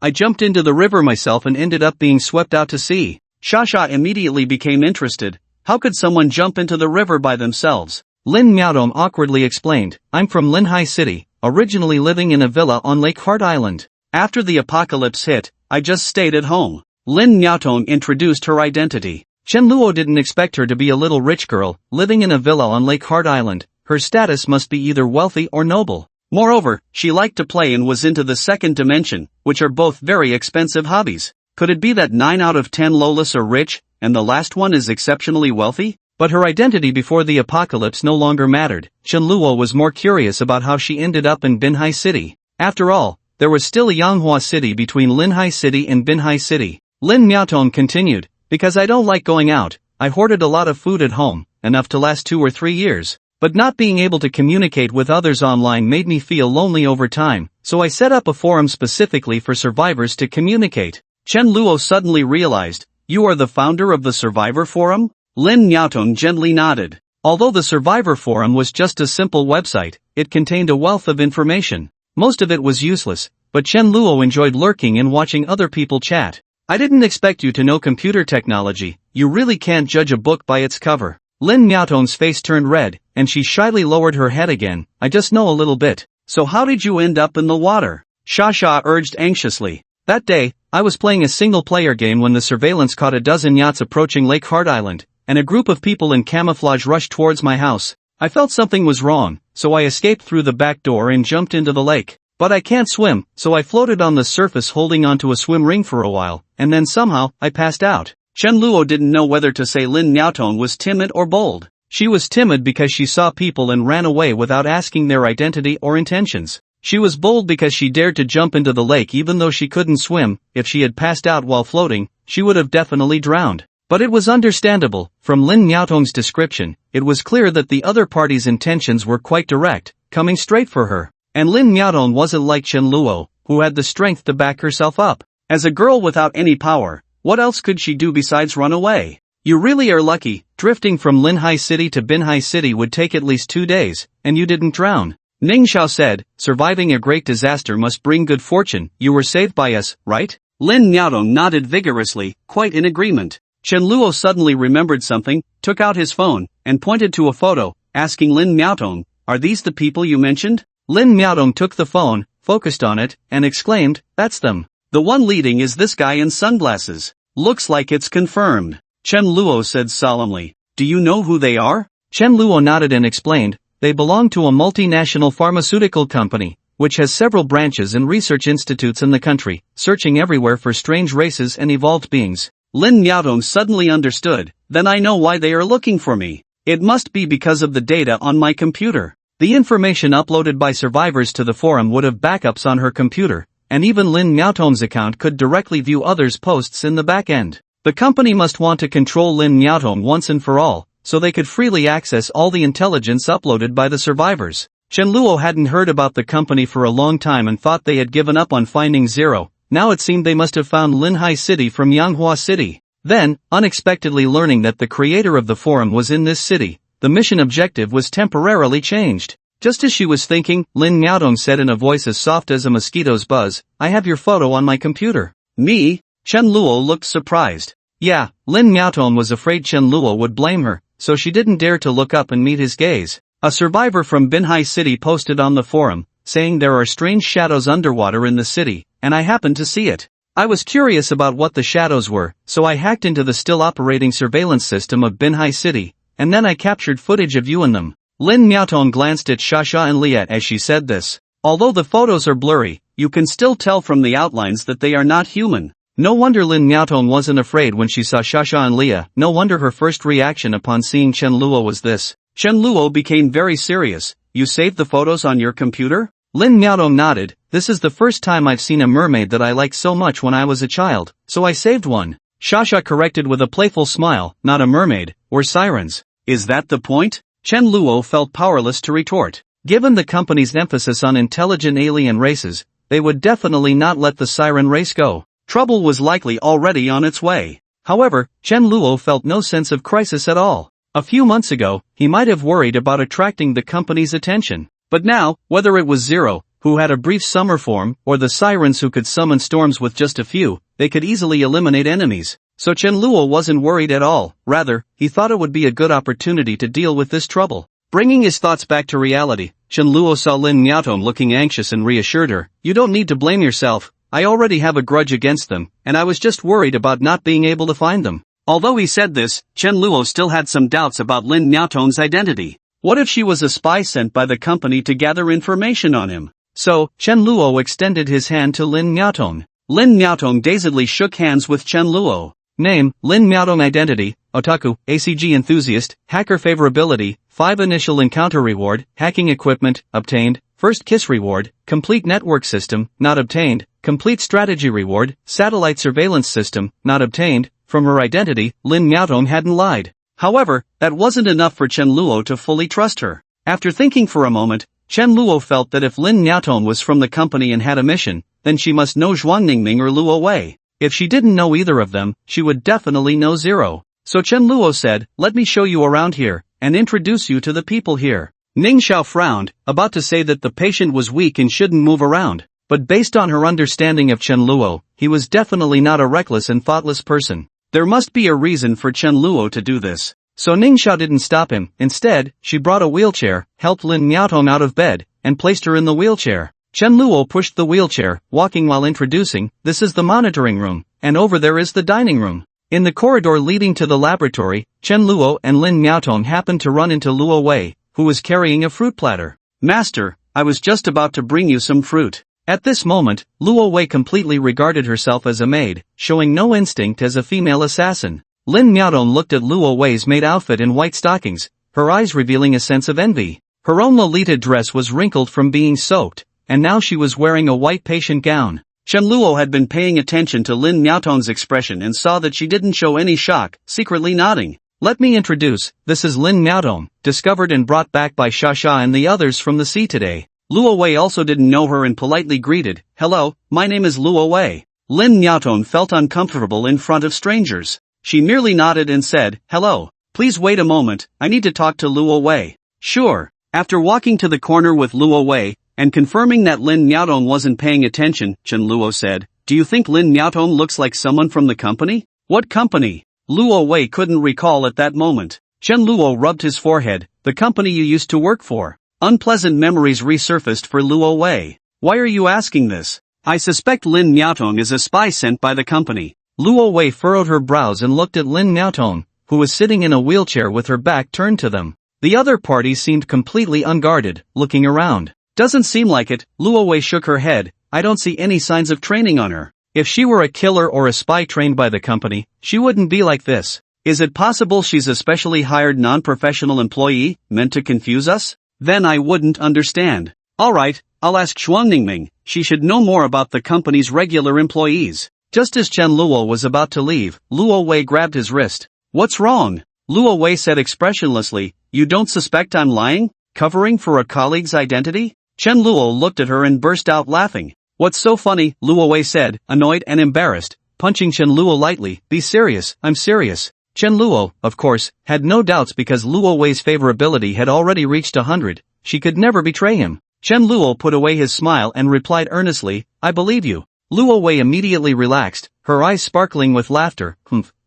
I jumped into the river myself and ended up being swept out to sea. Sasha immediately became interested. How could someone jump into the river by themselves? Lin Miaotong awkwardly explained, I'm from Linhai City, originally living in a villa on Lake Heart Island. After the apocalypse hit, I just stayed at home. Lin Miaotong introduced her identity. Chen Luo didn't expect her to be a little rich girl, living in a villa on Lake Heart Island. Her status must be either wealthy or noble. Moreover, she liked to play and was into the second dimension, which are both very expensive hobbies. Could it be that 9 out of 10 Lolas are rich, and the last one is exceptionally wealthy? But her identity before the apocalypse no longer mattered. Chen Luo was more curious about how she ended up in Binhai City. After all, there was still a Yanghua City between Linhai City and Binhai City. Lin Miaotong continued, because I don't like going out, I hoarded a lot of food at home, enough to last 2 or 3 years. But not being able to communicate with others online made me feel lonely over time, so I set up a forum specifically for survivors to communicate. Chen Luo suddenly realized, you are the founder of the Survivor Forum? Lin Miaotong gently nodded. Although the Survivor Forum was just a simple website, it contained a wealth of information. Most of it was useless, but Chen Luo enjoyed lurking and watching other people chat. I didn't expect you to know computer technology, you really can't judge a book by its cover. Lin Miaotong's face turned red, and she shyly lowered her head again. I just know a little bit. So how did you end up in the water? Sasha urged anxiously. That day, I was playing a single-player game when the surveillance caught a dozen yachts approaching Lake Heart Island, and a group of people in camouflage rushed towards my house. I felt something was wrong, so I escaped through the back door and jumped into the lake. But I can't swim, so I floated on the surface holding onto a swim ring for a while, and then somehow, I passed out. Chen Luo didn't know whether to say Lin Miaotong was timid or bold. She was timid because she saw people and ran away without asking their identity or intentions. She was bold because she dared to jump into the lake even though she couldn't swim. If she had passed out while floating, she would have definitely drowned. But it was understandable. From Lin Miaotong's description, it was clear that the other party's intentions were quite direct, coming straight for her. And Lin Miaotong wasn't like Chen Luo, who had the strength to back herself up. As a girl without any power, what else could she do besides run away? You really are lucky. Drifting from Linhai City to Binhai City would take at least 2 days, and you didn't drown. Ning Xiao said, surviving a great disaster must bring good fortune. You were saved by us, right? Lin Miaotong nodded vigorously, quite in agreement. Chen Luo suddenly remembered something, took out his phone, and pointed to a photo, asking Lin Miaotong, are these the people you mentioned? Lin Miaotong took the phone, focused on it, and exclaimed, that's them. The one leading is this guy in sunglasses. Looks like it's confirmed. Chen Luo said solemnly, do you know who they are? Chen Luo nodded and explained, they belong to a multinational pharmaceutical company, which has several branches and research institutes in the country, searching everywhere for strange races and evolved beings. Lin Miaotong suddenly understood, then I know why they are looking for me. It must be because of the data on my computer. The information uploaded by survivors to the forum would have backups on her computer, and even Lin Miaotong's account could directly view others' posts in the back end. The company must want to control Lin Miaotong once and for all, so they could freely access all the intelligence uploaded by the survivors. Chen Luo hadn't heard about the company for a long time and thought they had given up on finding Zero. Now it seemed they must have found Linhai City from Yanghua City. Then, unexpectedly learning that the creator of the forum was in this city, the mission objective was temporarily changed. Just as she was thinking, Lin Miaotong said in a voice as soft as a mosquito's buzz, "I have your photo on my computer." Me? Chen Luo looked surprised. Yeah, Lin Miaotong was afraid Chen Luo would blame her, so she didn't dare to look up and meet his gaze. A survivor from Binhai City posted on the forum, saying there are strange shadows underwater in the city, and I happened to see it. I was curious about what the shadows were, so I hacked into the still operating surveillance system of Binhai City, and then I captured footage of you in them. Lin Miaotong glanced at Shasha and Liet as she said this. Although the photos are blurry, you can still tell from the outlines that they are not human. No wonder Lin Miaotong wasn't afraid when she saw Shasha and Leah. No wonder her first reaction upon seeing Chen Luo was this. Chen Luo became very serious. You saved the photos on your computer? Lin Miaotong nodded. This is the first time I've seen a mermaid that I liked so much when I was a child, so I saved one. Shasha corrected with a playful smile, not a mermaid, or sirens. Is that the point? Chen Luo felt powerless to retort. Given the company's emphasis on intelligent alien races, they would definitely not let the siren race go. Trouble was likely already on its way. However, Chen Luo felt no sense of crisis at all. A few months ago, he might have worried about attracting the company's attention. But now, whether it was Zero, who had a brief summer form, or the sirens who could summon storms with just a few, they could easily eliminate enemies. So Chen Luo wasn't worried at all. Rather, he thought it would be a good opportunity to deal with this trouble. Bringing his thoughts back to reality, Chen Luo saw Lin Miaotong looking anxious and reassured her. You don't need to blame yourself. I already have a grudge against them, and I was just worried about not being able to find them. Although he said this, Chen Luo still had some doubts about Lin Miaotong's identity. What if she was a spy sent by the company to gather information on him? So, Chen Luo extended his hand to Lin Miaotong. Lin Miaotong dazedly shook hands with Chen Luo. Name, Lin Miaotong. Identity, Otaku, ACG enthusiast, hacker favorability, 5 initial encounter reward, hacking equipment, obtained, first kiss reward, complete network system, not obtained, complete strategy reward, satellite surveillance system, not obtained. From her identity, Lin Miaotong hadn't lied. However, that wasn't enough for Chen Luo to fully trust her. After thinking for a moment, Chen Luo felt that if Lin Miaotong was from the company and had a mission, then she must know Zhuang Ningming or Luo Wei. If she didn't know either of them, she would definitely know Zero. So Chen Luo said, let me show you around here, and introduce you to the people here. Ning Xiao frowned, about to say that the patient was weak and shouldn't move around. But based on her understanding of Chen Luo, he was definitely not a reckless and thoughtless person. There must be a reason for Chen Luo to do this. So Ning Xiao didn't stop him. Instead, she brought a wheelchair, helped Lin Miaotong out of bed, and placed her in the wheelchair. Chen Luo pushed the wheelchair, walking while introducing, this is the monitoring room, and over there is the dining room. In the corridor leading to the laboratory, Chen Luo and Lin Miaotong happened to run into Luo Wei, who was carrying a fruit platter. Master, I was just about to bring you some fruit. At this moment, Luo Wei completely regarded herself as a maid, showing no instinct as a female assassin. Lin Miaotong looked at Luo Wei's maid outfit in white stockings, her eyes revealing a sense of envy. Her own Lolita dress was wrinkled from being soaked, and now she was wearing a white patient gown. Chen Luo had been paying attention to Lin Miaotong's expression and saw that she didn't show any shock, secretly nodding. Let me introduce, this is Lin Miaotong, discovered and brought back by Shasha and the others from the sea today. Luo Wei also didn't know her and politely greeted, hello, my name is Luo Wei. Lin Miaotong felt uncomfortable in front of strangers. She merely nodded and said, hello, please wait a moment, I need to talk to Luo Wei. Sure. After walking to the corner with Luo Wei, and confirming that Lin Miaotong wasn't paying attention, Chen Luo said, do you think Lin Miaotong looks like someone from the company? What company? Luo Wei couldn't recall at that moment. Chen Luo rubbed his forehead, the company you used to work for. Unpleasant memories resurfaced for Luo Wei. Why are you asking this? I suspect Lin Miaotong is a spy sent by the company. Luo Wei furrowed her brows and looked at Lin Miaotong, who was sitting in a wheelchair with her back turned to them. The other party seemed completely unguarded, looking around. Doesn't seem like it, Luo Wei shook her head, I don't see any signs of training on her. If she were a killer or a spy trained by the company, she wouldn't be like this. Is it possible she's a specially hired non-professional employee, meant to confuse us? Then I wouldn't understand. Alright, I'll ask Xuangningming, she should know more about the company's regular employees. Just as Chen Luo was about to leave, Luo Wei grabbed his wrist. What's wrong? Luo Wei said expressionlessly, you don't suspect I'm lying? Covering for a colleague's identity? Chen Luo looked at her and burst out laughing. What's so funny? Luo Wei said, annoyed and embarrassed, punching Chen Luo lightly. Be serious, I'm serious. Chen Luo, of course, had no doubts because Luo Wei's favorability had already reached 100, she could never betray him. Chen Luo put away his smile and replied earnestly, I believe you. Luo Wei immediately relaxed, her eyes sparkling with laughter.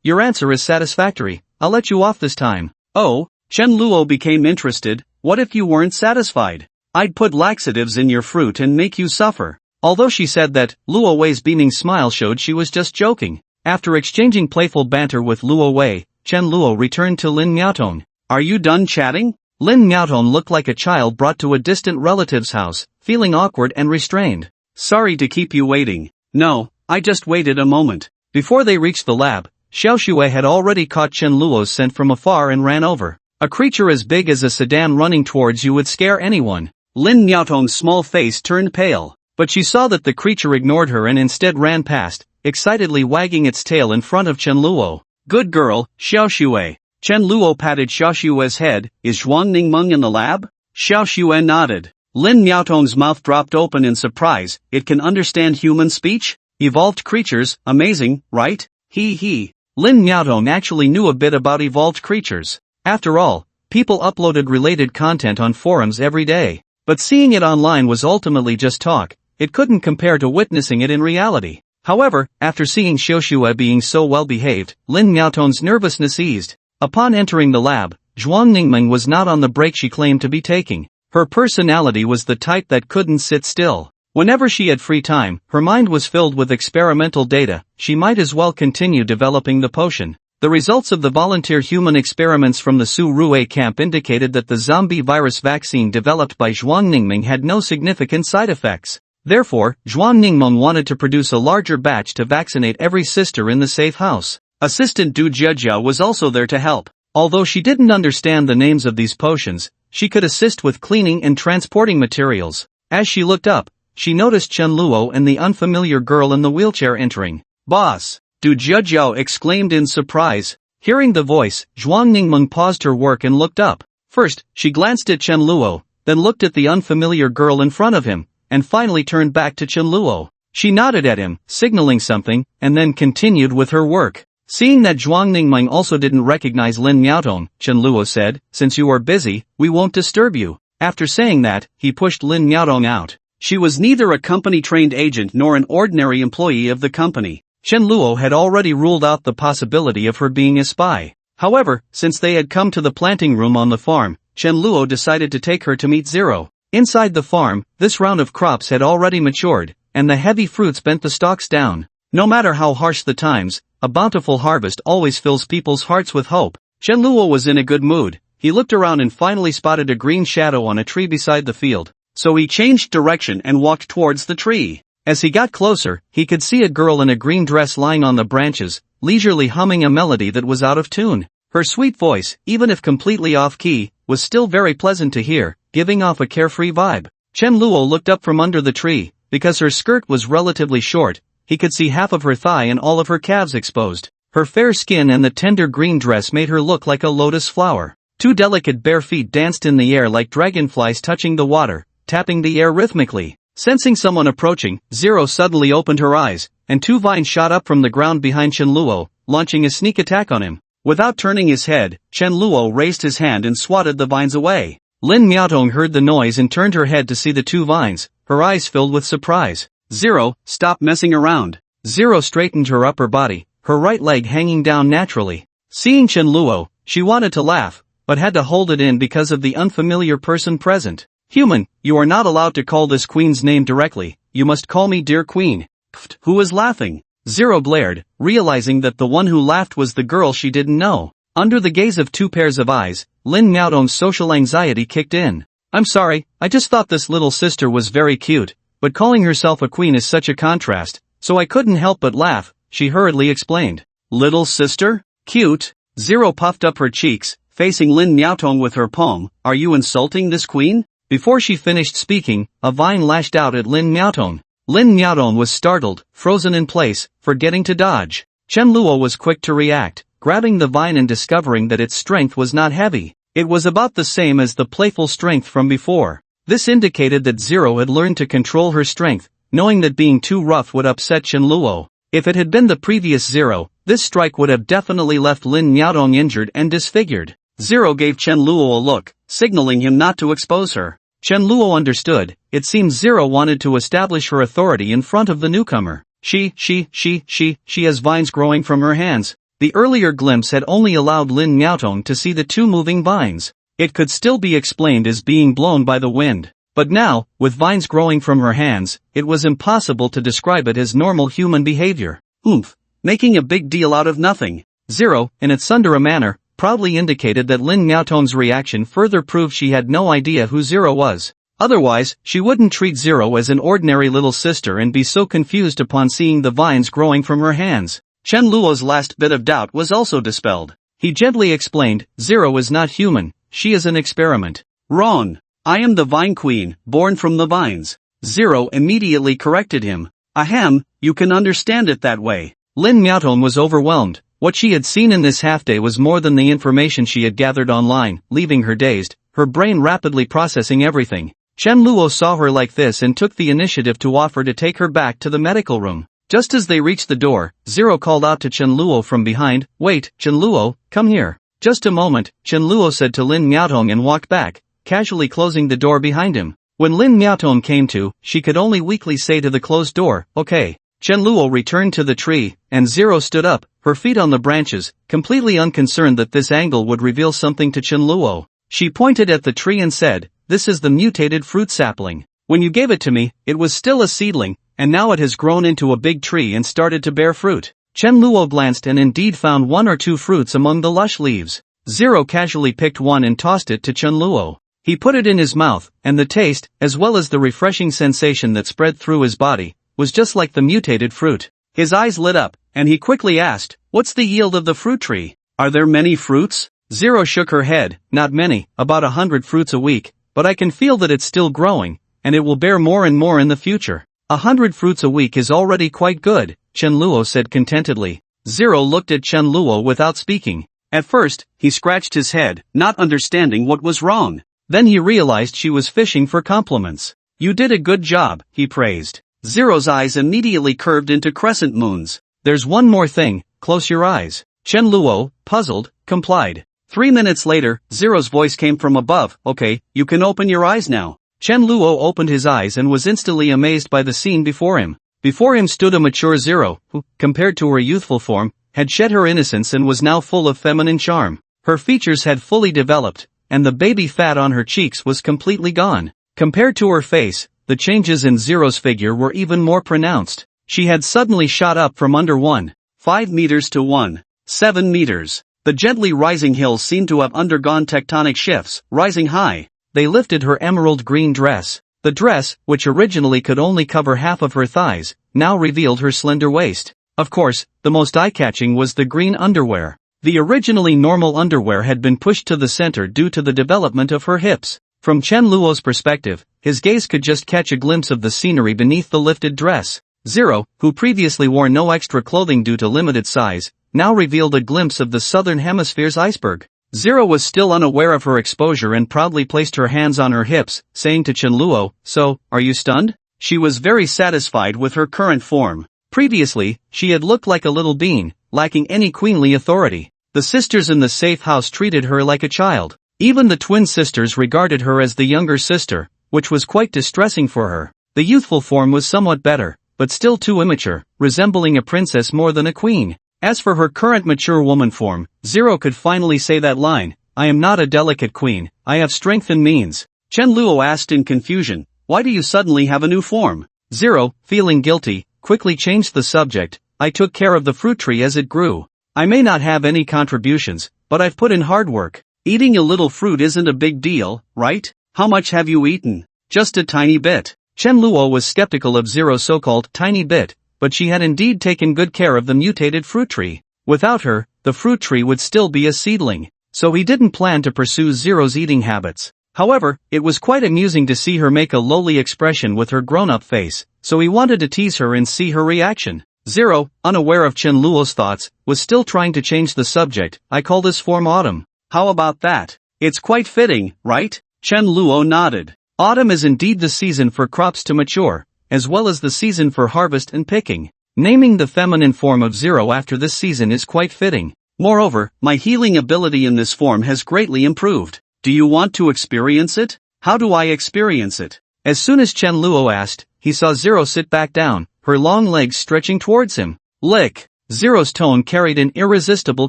Your answer is satisfactory, I'll let you off this time. Oh, Chen Luo became interested, what if you weren't satisfied? I'd put laxatives in your fruit and make you suffer. Although she said that, Luo Wei's beaming smile showed she was just joking. After exchanging playful banter with Luo Wei, Chen Luo returned to Lin Miaotong. Are you done chatting? Lin Miaotong looked like a child brought to a distant relative's house, feeling awkward and restrained. Sorry to keep you waiting. No, I just waited a moment. Before they reached the lab, Xiao Xue had already caught Chen Luo's scent from afar and ran over. A creature as big as a sedan running towards you would scare anyone. Lin Miaotong's small face turned pale, but she saw that the creature ignored her and instead ran past, excitedly wagging its tail in front of Chen Luo. Good girl, Xiao Xue. Chen Luo patted Xiao Xue's head. Is Zhuang Ningmeng in the lab? Xiao Xue nodded. Lin Miaotong's mouth dropped open in surprise. It can understand human speech? Evolved creatures, amazing, right? He. Lin Miaotong actually knew a bit about evolved creatures. After all, people uploaded related content on forums every day. But seeing it online was ultimately just talk. It couldn't compare to witnessing it in reality. However, after seeing Xiao Xue being so well behaved, Lin Miaotong's nervousness eased. Upon entering the lab, Zhuang Ningmeng was not on the break she claimed to be taking. Her personality was the type that couldn't sit still. Whenever she had free time, her mind was filled with experimental data. She might as well continue developing the potion. The results of the volunteer human experiments from the Su Rue camp indicated that the zombie virus vaccine developed by Zhuang Ningmeng had no significant side effects. Therefore, Zhuang Ningmeng wanted to produce a larger batch to vaccinate every sister in the safe house. Assistant Du Jiejia was also there to help. Although she didn't understand the names of these potions, she could assist with cleaning and transporting materials. As she looked up, she noticed Chen Luo and the unfamiliar girl in the wheelchair entering. Boss! Du Jiejia exclaimed in surprise. Hearing the voice, Zhuang Ningmeng paused her work and looked up. First, she glanced at Chen Luo, then looked at the unfamiliar girl in front of him, and finally turned back to Chen Luo. She nodded at him, signaling something, and then continued with her work. Seeing that Zhuang Ningmeng also didn't recognize Lin Miaotong, Chen Luo said, since you are busy, we won't disturb you. After saying that, he pushed Lin Miaotong out. She was neither a company-trained agent nor an ordinary employee of the company. Chen Luo had already ruled out the possibility of her being a spy. However, since they had come to the planting room on the farm, Chen Luo decided to take her to meet Zero. Inside the farm, this round of crops had already matured, and the heavy fruits bent the stalks down. No matter how harsh the times, a bountiful harvest always fills people's hearts with hope. Chen Luo was in a good mood. He looked around and finally spotted a green shadow on a tree beside the field. So he changed direction and walked towards the tree. As he got closer, he could see a girl in a green dress lying on the branches, leisurely humming a melody that was out of tune. Her sweet voice, even if completely off-key, was still very pleasant to hear, giving off a carefree vibe. Chen Luo looked up from under the tree. Because her skirt was relatively short, he could see half of her thigh and all of her calves exposed. Her fair skin and the tender green dress made her look like a lotus flower. Two delicate bare feet danced in the air like dragonflies touching the water, tapping the air rhythmically. Sensing someone approaching, Zero suddenly opened her eyes, and two vines shot up from the ground behind Chen Luo, launching a sneak attack on him. Without turning his head, Chen Luo raised his hand and swatted the vines away. Lin Miaotong heard the noise and turned her head to see the two vines, her eyes filled with surprise. Zero, stop messing around. Zero straightened her upper body, her right leg hanging down naturally. Seeing Chen Luo, she wanted to laugh, but had to hold it in because of the unfamiliar person present. Human, you are not allowed to call this queen's name directly, you must call me dear queen. Pfft, who is laughing? Zero blared, realizing that the one who laughed was the girl she didn't know. Under the gaze of two pairs of eyes, Lin Miaotong's social anxiety kicked in. I'm sorry, I just thought this little sister was very cute, but calling herself a queen is such a contrast, so I couldn't help but laugh, she hurriedly explained. Little sister? Cute? Zero puffed up her cheeks, facing Lin Miaotong with her palm. Are you insulting this queen? Before she finished speaking, a vine lashed out at Lin Miaotong. Lin Miaotong was startled, frozen in place, forgetting to dodge. Chen Luo was quick to react, grabbing the vine and discovering that its strength was not heavy. It was about the same as the playful strength from before. This indicated that Zero had learned to control her strength, knowing that being too rough would upset Chen Luo. If it had been the previous Zero, this strike would have definitely left Lin Miaotong injured and disfigured. Zero gave Chen Luo a look, signaling him not to expose her. Chen Luo understood. It seems Zero wanted to establish her authority in front of the newcomer. She has vines growing from her hands. The earlier glimpse had only allowed Lin Miaotong to see the two moving vines. It could still be explained as being blown by the wind. But now, with vines growing from her hands, it was impossible to describe it as normal human behavior. Oomph. Making a big deal out of nothing. Zero, in its sundera manner, proudly indicated that Lin Miaotong's reaction further proved she had no idea who Zero was. Otherwise, she wouldn't treat Zero as an ordinary little sister and be so confused upon seeing the vines growing from her hands. Chen Luo's last bit of doubt was also dispelled. He gently explained, Zero is not human, she is an experiment. Wrong. I am the Vine Queen, born from the vines. Zero immediately corrected him. Ahem, you can understand it that way. Lin Miaotong was overwhelmed. What she had seen in this half-day was more than the information she had gathered online, leaving her dazed, her brain rapidly processing everything. Chen Luo saw her like this and took the initiative to offer to take her back to the medical room. Just as they reached the door, Zero called out to Chen Luo from behind, Wait, Chen Luo, come here. Just a moment, Chen Luo said to Lin Miaotong and walked back, casually closing the door behind him. When Lin Miaotong came to, she could only weakly say to the closed door, okay. Chen Luo returned to the tree, and Zero stood up, her feet on the branches, completely unconcerned that this angle would reveal something to Chen Luo. She pointed at the tree and said, This is the mutated fruit sapling. When you gave it to me, it was still a seedling, and now it has grown into a big tree and started to bear fruit. Chen Luo glanced and indeed found one or two fruits among the lush leaves. Zero casually picked one and tossed it to Chen Luo. He put it in his mouth, and the taste, as well as the refreshing sensation that spread through his body, was just like the mutated fruit. His eyes lit up, and he quickly asked, What's the yield of the fruit tree? Are there many fruits? Zero shook her head, Not many, about 100 fruits a week, but I can feel that it's still growing, and it will bear more and more in the future. 100 fruits a week is already quite good, Chen Luo said contentedly. Zero looked at Chen Luo without speaking. At first, he scratched his head, not understanding what was wrong. Then he realized she was fishing for compliments. You did a good job, he praised. Zero's eyes immediately curved into crescent moons. There's one more thing, close your eyes. Chen Luo, puzzled, complied. 3 minutes later, Zero's voice came from above, Okay, you can open your eyes now. Chen Luo opened his eyes and was instantly amazed by the scene before him. Before him stood a mature Zero, who, compared to her youthful form, had shed her innocence and was now full of feminine charm. Her features had fully developed, and the baby fat on her cheeks was completely gone. Compared to her face, the changes in Zero's figure were even more pronounced. She had suddenly shot up from under 1.5 meters to 1.7 meters. The gently rising hills seemed to have undergone tectonic shifts, rising high. They lifted her emerald green dress. The dress, which originally could only cover half of her thighs, now revealed her slender waist. Of course, the most eye-catching was the green underwear. The originally normal underwear had been pushed to the center due to the development of her hips. From Chen Luo's perspective, his gaze could just catch a glimpse of the scenery beneath the lifted dress. Zero, who previously wore no extra clothing due to limited size, now revealed a glimpse of the southern hemisphere's iceberg. Zero was still unaware of her exposure and proudly placed her hands on her hips, saying to Chen Luo, So, are you stunned? She was very satisfied with her current form. Previously, she had looked like a little bean, lacking any queenly authority. The sisters in the safe house treated her like a child. Even the twin sisters regarded her as the younger sister, which was quite distressing for her. The youthful form was somewhat better, but still too immature, resembling a princess more than a queen. As for her current mature woman form, Zero could finally say that line, I am not a delicate queen, I have strength and means. Chen Luo asked in confusion, Why do you suddenly have a new form? Zero, feeling guilty, quickly changed the subject, I took care of the fruit tree as it grew. I may not have any contributions, but I've put in hard work. Eating a little fruit isn't a big deal, right? How much have you eaten? Just a tiny bit. Chen Luo was skeptical of Zero's so-called tiny bit, but she had indeed taken good care of the mutated fruit tree. Without her, the fruit tree would still be a seedling, so he didn't plan to pursue Zero's eating habits. However, it was quite amusing to see her make a lowly expression with her grown-up face, so he wanted to tease her and see her reaction. Zero, unaware of Chen Luo's thoughts, was still trying to change the subject. I call this form autumn. How about that? It's quite fitting, right? Chen Luo nodded. Autumn is indeed the season for crops to mature, as well as the season for harvest and picking. Naming the feminine form of Zero after this season is quite fitting. Moreover, my healing ability in this form has greatly improved. Do you want to experience it? How do I experience it? As soon as Chen Luo asked, he saw Zero sit back down, her long legs stretching towards him. Lick! Zero's tone carried an irresistible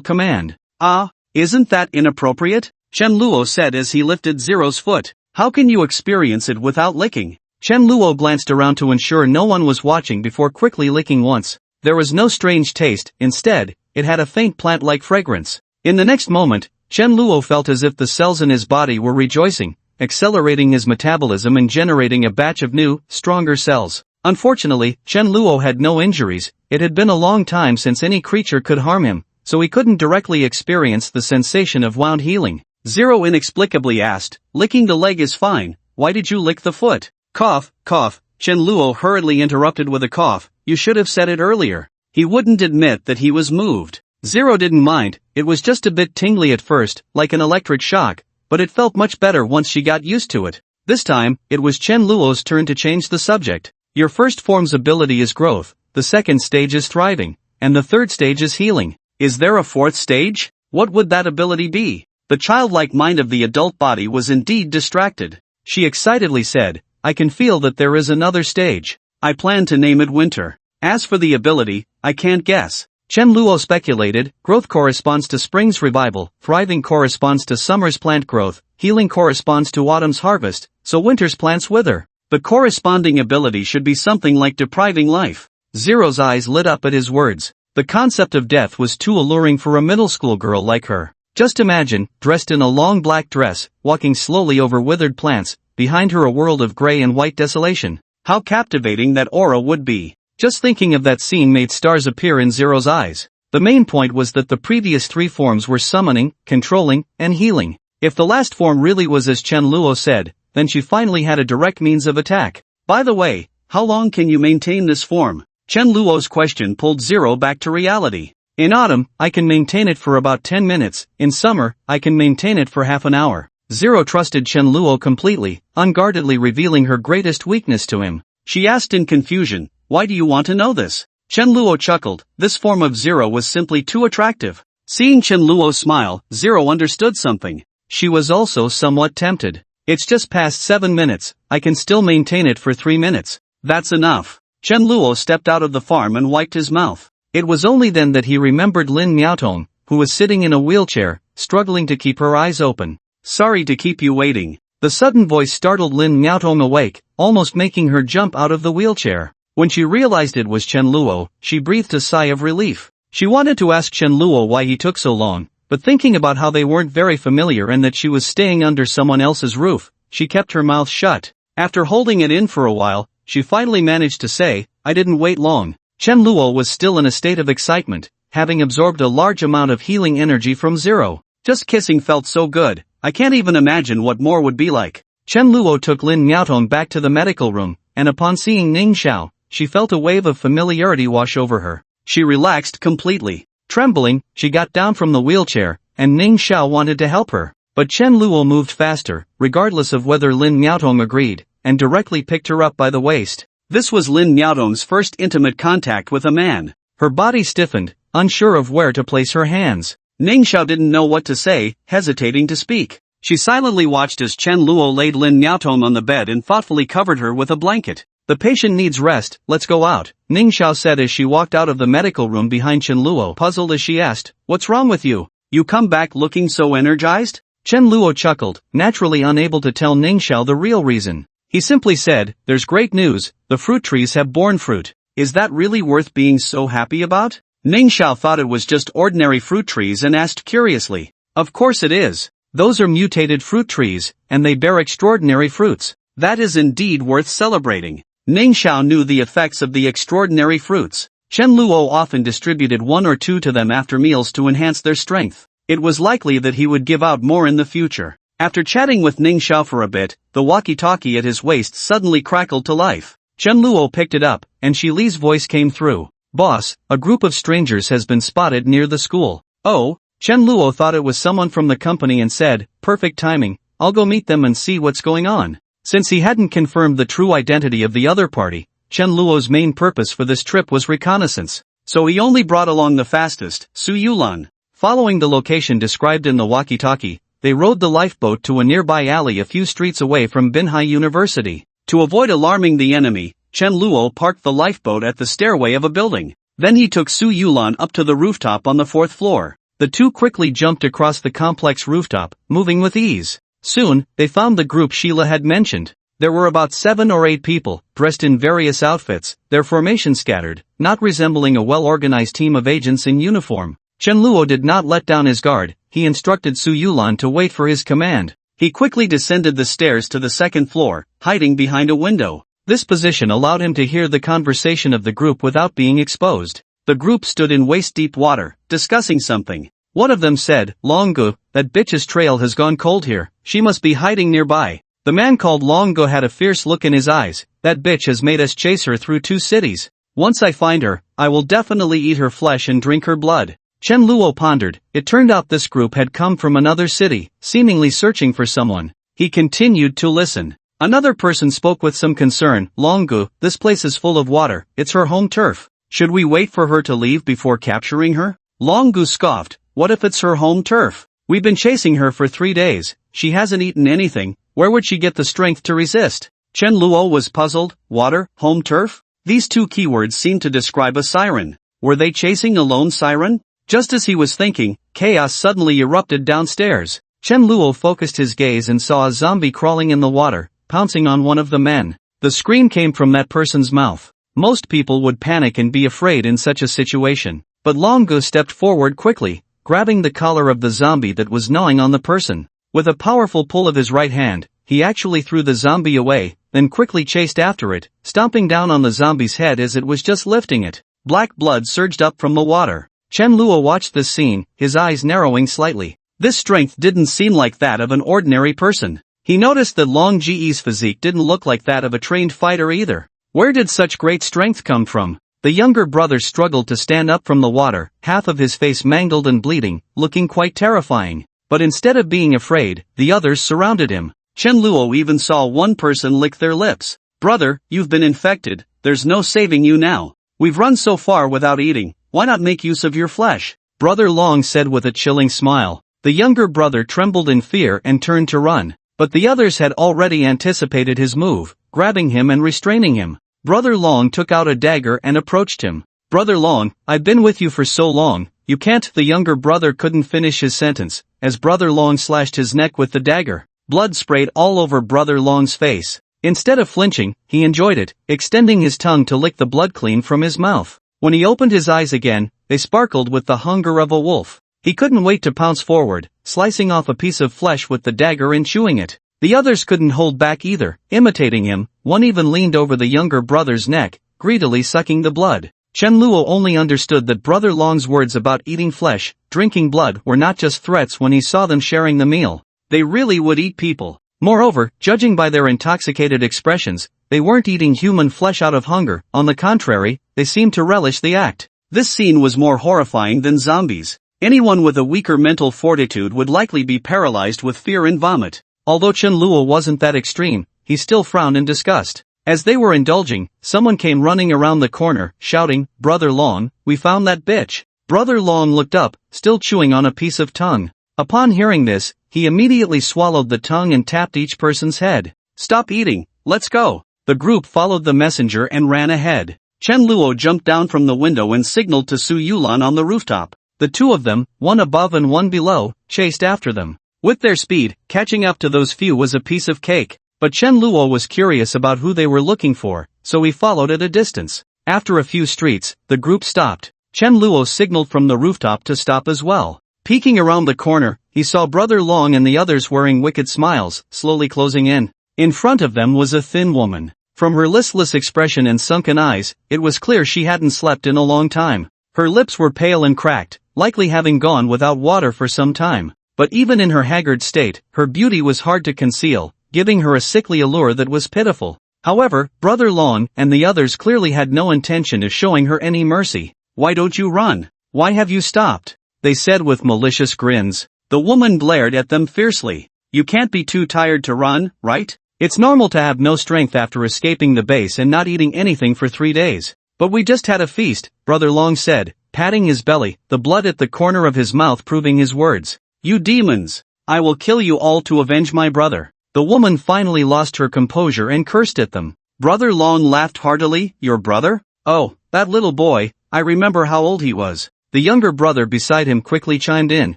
command. Ah, isn't that inappropriate? Chen Luo said as he lifted Zero's foot. How can you experience it without licking? Chen Luo glanced around to ensure no one was watching before quickly licking once. There was no strange taste, instead, it had a faint plant-like fragrance. In the next moment, Chen Luo felt as if the cells in his body were rejoicing, accelerating his metabolism and generating a batch of new, stronger cells. Unfortunately, Chen Luo had no injuries. It had been a long time since any creature could harm him, so he couldn't directly experience the sensation of wound healing. Zero inexplicably asked, licking the leg is fine, why did you lick the foot? Cough, cough, Chen Luo hurriedly interrupted with a cough, you should have said it earlier. He wouldn't admit that he was moved. Zero didn't mind, it was just a bit tingly at first, like an electric shock, but it felt much better once she got used to it. This time, it was Chen Luo's turn to change the subject. Your first form's ability is growth, the second stage is thriving, and the third stage is healing. Is there a fourth stage? What would that ability be? The childlike mind of the adult body was indeed distracted. She excitedly said, I can feel that there is another stage. I plan to name it winter. As for the ability, I can't guess. Chen Luo speculated, growth corresponds to spring's revival, thriving corresponds to summer's plant growth, healing corresponds to autumn's harvest, so winter's plants wither. The corresponding ability should be something like depriving life. Zero's eyes lit up at his words. The concept of death was too alluring for a middle school girl like her. Just imagine, dressed in a long black dress, walking slowly over withered plants, behind her a world of gray and white desolation. How captivating that aura would be. Just thinking of that scene made stars appear in Zero's eyes. The main point was that the previous three forms were summoning, controlling, and healing. If the last form really was as Chen Luo said, then she finally had a direct means of attack. By the way, how long can you maintain this form? Chen Luo's question pulled Zero back to reality. In autumn, I can maintain it for about 10 minutes, in summer, I can maintain it for half an hour. Zero trusted Chen Luo completely, unguardedly revealing her greatest weakness to him. She asked in confusion, why do you want to know this? Chen Luo chuckled, this form of Zero was simply too attractive. Seeing Chen Luo smile, Zero understood something. She was also somewhat tempted. It's just past 7 minutes, I can still maintain it for 3 minutes. That's enough. Chen Luo stepped out of the farm and wiped his mouth. It was only then that he remembered Lin Miaotong, who was sitting in a wheelchair, struggling to keep her eyes open. Sorry to keep you waiting. The sudden voice startled Lin Miaotong awake, almost making her jump out of the wheelchair. When she realized it was Chen Luo, she breathed a sigh of relief. She wanted to ask Chen Luo why he took so long, but thinking about how they weren't very familiar and that she was staying under someone else's roof, she kept her mouth shut. After holding it in for a while, she finally managed to say, I didn't wait long. Chen Luo was still in a state of excitement, having absorbed a large amount of healing energy from Zero. Just kissing felt so good, I can't even imagine what more would be like. Chen Luo took Lin Miaotong back to the medical room, and upon seeing Ning Xiao, she felt a wave of familiarity wash over her. She relaxed completely. Trembling, she got down from the wheelchair, and Ning Xiao wanted to help her. But Chen Luo moved faster, regardless of whether Lin Miaotong agreed, and directly picked her up by the waist. This was Lin Miaotong's first intimate contact with a man. Her body stiffened, unsure of where to place her hands. Ning Xiao didn't know what to say, hesitating to speak. She silently watched as Chen Luo laid Lin Miaotong on the bed and thoughtfully covered her with a blanket. The patient needs rest, let's go out, Ning Xiao said as she walked out of the medical room behind Chen Luo. Puzzled as she asked, what's wrong with you? You come back looking so energized? Chen Luo chuckled, naturally unable to tell Ning Xiao the real reason. He simply said, there's great news, the fruit trees have borne fruit. Is that really worth being so happy about? Ning Xiao thought it was just ordinary fruit trees and asked curiously. Of course it is. Those are mutated fruit trees, and they bear extraordinary fruits. That is indeed worth celebrating. Ning Xiao knew the effects of the extraordinary fruits. Chen Luo often distributed one or two to them after meals to enhance their strength. It was likely that he would give out more in the future. After chatting with Ning Xiao for a bit, the walkie-talkie at his waist suddenly crackled to life. Chen Luo picked it up, and Shi Li's voice came through. "Boss, a group of strangers has been spotted near the school." "Oh?" Chen Luo thought it was someone from the company and said, "Perfect timing, I'll go meet them and see what's going on." Since he hadn't confirmed the true identity of the other party, Chen Luo's main purpose for this trip was reconnaissance, so he only brought along the fastest, Su Yulan. Following the location described in the walkie-talkie, they rowed the lifeboat to a nearby alley a few streets away from Binhai University. To avoid alarming the enemy, Chen Luo parked the lifeboat at the stairway of a building. Then he took Su Yulan up to the rooftop on the 4th floor. The two quickly jumped across the complex rooftop, moving with ease. Soon, they found the group Sheila had mentioned. There were about 7 or 8 people, dressed in various outfits, their formation scattered, not resembling a well-organized team of agents in uniform. Chen Luo did not let down his guard. He instructed Su Yulan to wait for his command. He quickly descended the stairs to the 2nd floor, hiding behind a window. This position allowed him to hear the conversation of the group without being exposed. The group stood in waist-deep water, discussing something. One of them said, "Longgu, that bitch's trail has gone cold here, she must be hiding nearby." The man called Longgu had a fierce look in his eyes. "That bitch has made us chase her through 2 cities. Once I find her, I will definitely eat her flesh and drink her blood." Chen Luo pondered. It turned out this group had come from another city, seemingly searching for someone. He continued to listen. Another person spoke with some concern. "Longgu, this place is full of water, it's her home turf. Should we wait for her to leave before capturing her?" Longgu scoffed. "What if it's her home turf? We've been chasing her for 3 days, she hasn't eaten anything, where would she get the strength to resist?" Chen Luo was puzzled. Water, home turf? These 2 keywords seemed to describe a siren. Were they chasing a lone siren? Just as he was thinking, chaos suddenly erupted downstairs. Chen Luo focused his gaze and saw a zombie crawling in the water, pouncing on one of the men. The scream came from that person's mouth. Most people would panic and be afraid in such a situation. But Longgu stepped forward quickly, grabbing the collar of the zombie that was gnawing on the person. With a powerful pull of his right hand, he actually threw the zombie away, then quickly chased after it, stomping down on the zombie's head as it was just lifting it. Black blood surged up from the water. Chen Luo watched this scene, his eyes narrowing slightly. This strength didn't seem like that of an ordinary person. He noticed that Long Ji's physique didn't look like that of a trained fighter either. Where did such great strength come from? The younger brother struggled to stand up from the water, half of his face mangled and bleeding, looking quite terrifying. But instead of being afraid, the others surrounded him. Chen Luo even saw one person lick their lips. "Brother, you've been infected, there's no saving you now. We've run so far without eating, why not make use of your flesh?" Brother Long said with a chilling smile. The younger brother trembled in fear and turned to run. But the others had already anticipated his move, grabbing him and restraining him. Brother Long took out a dagger and approached him. "Brother Long, I've been with you for so long, you can't." The younger brother couldn't finish his sentence, as Brother Long slashed his neck with the dagger. Blood sprayed all over Brother Long's face. Instead of flinching, he enjoyed it, extending his tongue to lick the blood clean from his mouth. When he opened his eyes again, they sparkled with the hunger of a wolf. He couldn't wait to pounce forward, slicing off a piece of flesh with the dagger and chewing it. The others couldn't hold back either, imitating him. One even leaned over the younger brother's neck, greedily sucking the blood. Chen Luo only understood that Brother Long's words about eating flesh, drinking blood were not just threats when he saw them sharing the meal. They really would eat people. Moreover, judging by their intoxicated expressions, they weren't eating human flesh out of hunger. On the contrary, they seemed to relish the act. This scene was more horrifying than zombies. Anyone with a weaker mental fortitude would likely be paralyzed with fear and vomit. Although Chen Luo wasn't that extreme, he still frowned in disgust. As they were indulging, someone came running around the corner, shouting, "Brother Long, we found that bitch." Brother Long looked up, still chewing on a piece of tongue. Upon hearing this, he immediately swallowed the tongue and tapped each person's head. "Stop eating, let's go." The group followed the messenger and ran ahead. Chen Luo jumped down from the window and signaled to Su Yulan on the rooftop. The two of them, one above and one below, chased after them. With their speed, catching up to those few was a piece of cake. But Chen Luo was curious about who they were looking for, so he followed at a distance. After a few streets, the group stopped. Chen Luo signaled from the rooftop to stop as well. Peeking around the corner, he saw Brother Long and the others wearing wicked smiles, slowly closing in. In front of them was a thin woman. From her listless expression and sunken eyes, it was clear she hadn't slept in a long time. Her lips were pale and cracked, likely having gone without water for some time. But even in her haggard state, her beauty was hard to conceal, giving her a sickly allure that was pitiful. However, Brother Long and the others clearly had no intention of showing her any mercy. "Why don't you run? Why have you stopped?" they said with malicious grins. The woman glared at them fiercely. "You can't be too tired to run, right? It's normal to have no strength after escaping the base and not eating anything for 3 days. But we just had a feast," Brother Long said, patting his belly, the blood at the corner of his mouth proving his words. "You demons! I will kill you all to avenge my brother." The woman finally lost her composure and cursed at them. Brother Long laughed heartily. "Your brother? Oh, that little boy, I remember how old he was." The younger brother beside him quickly chimed in,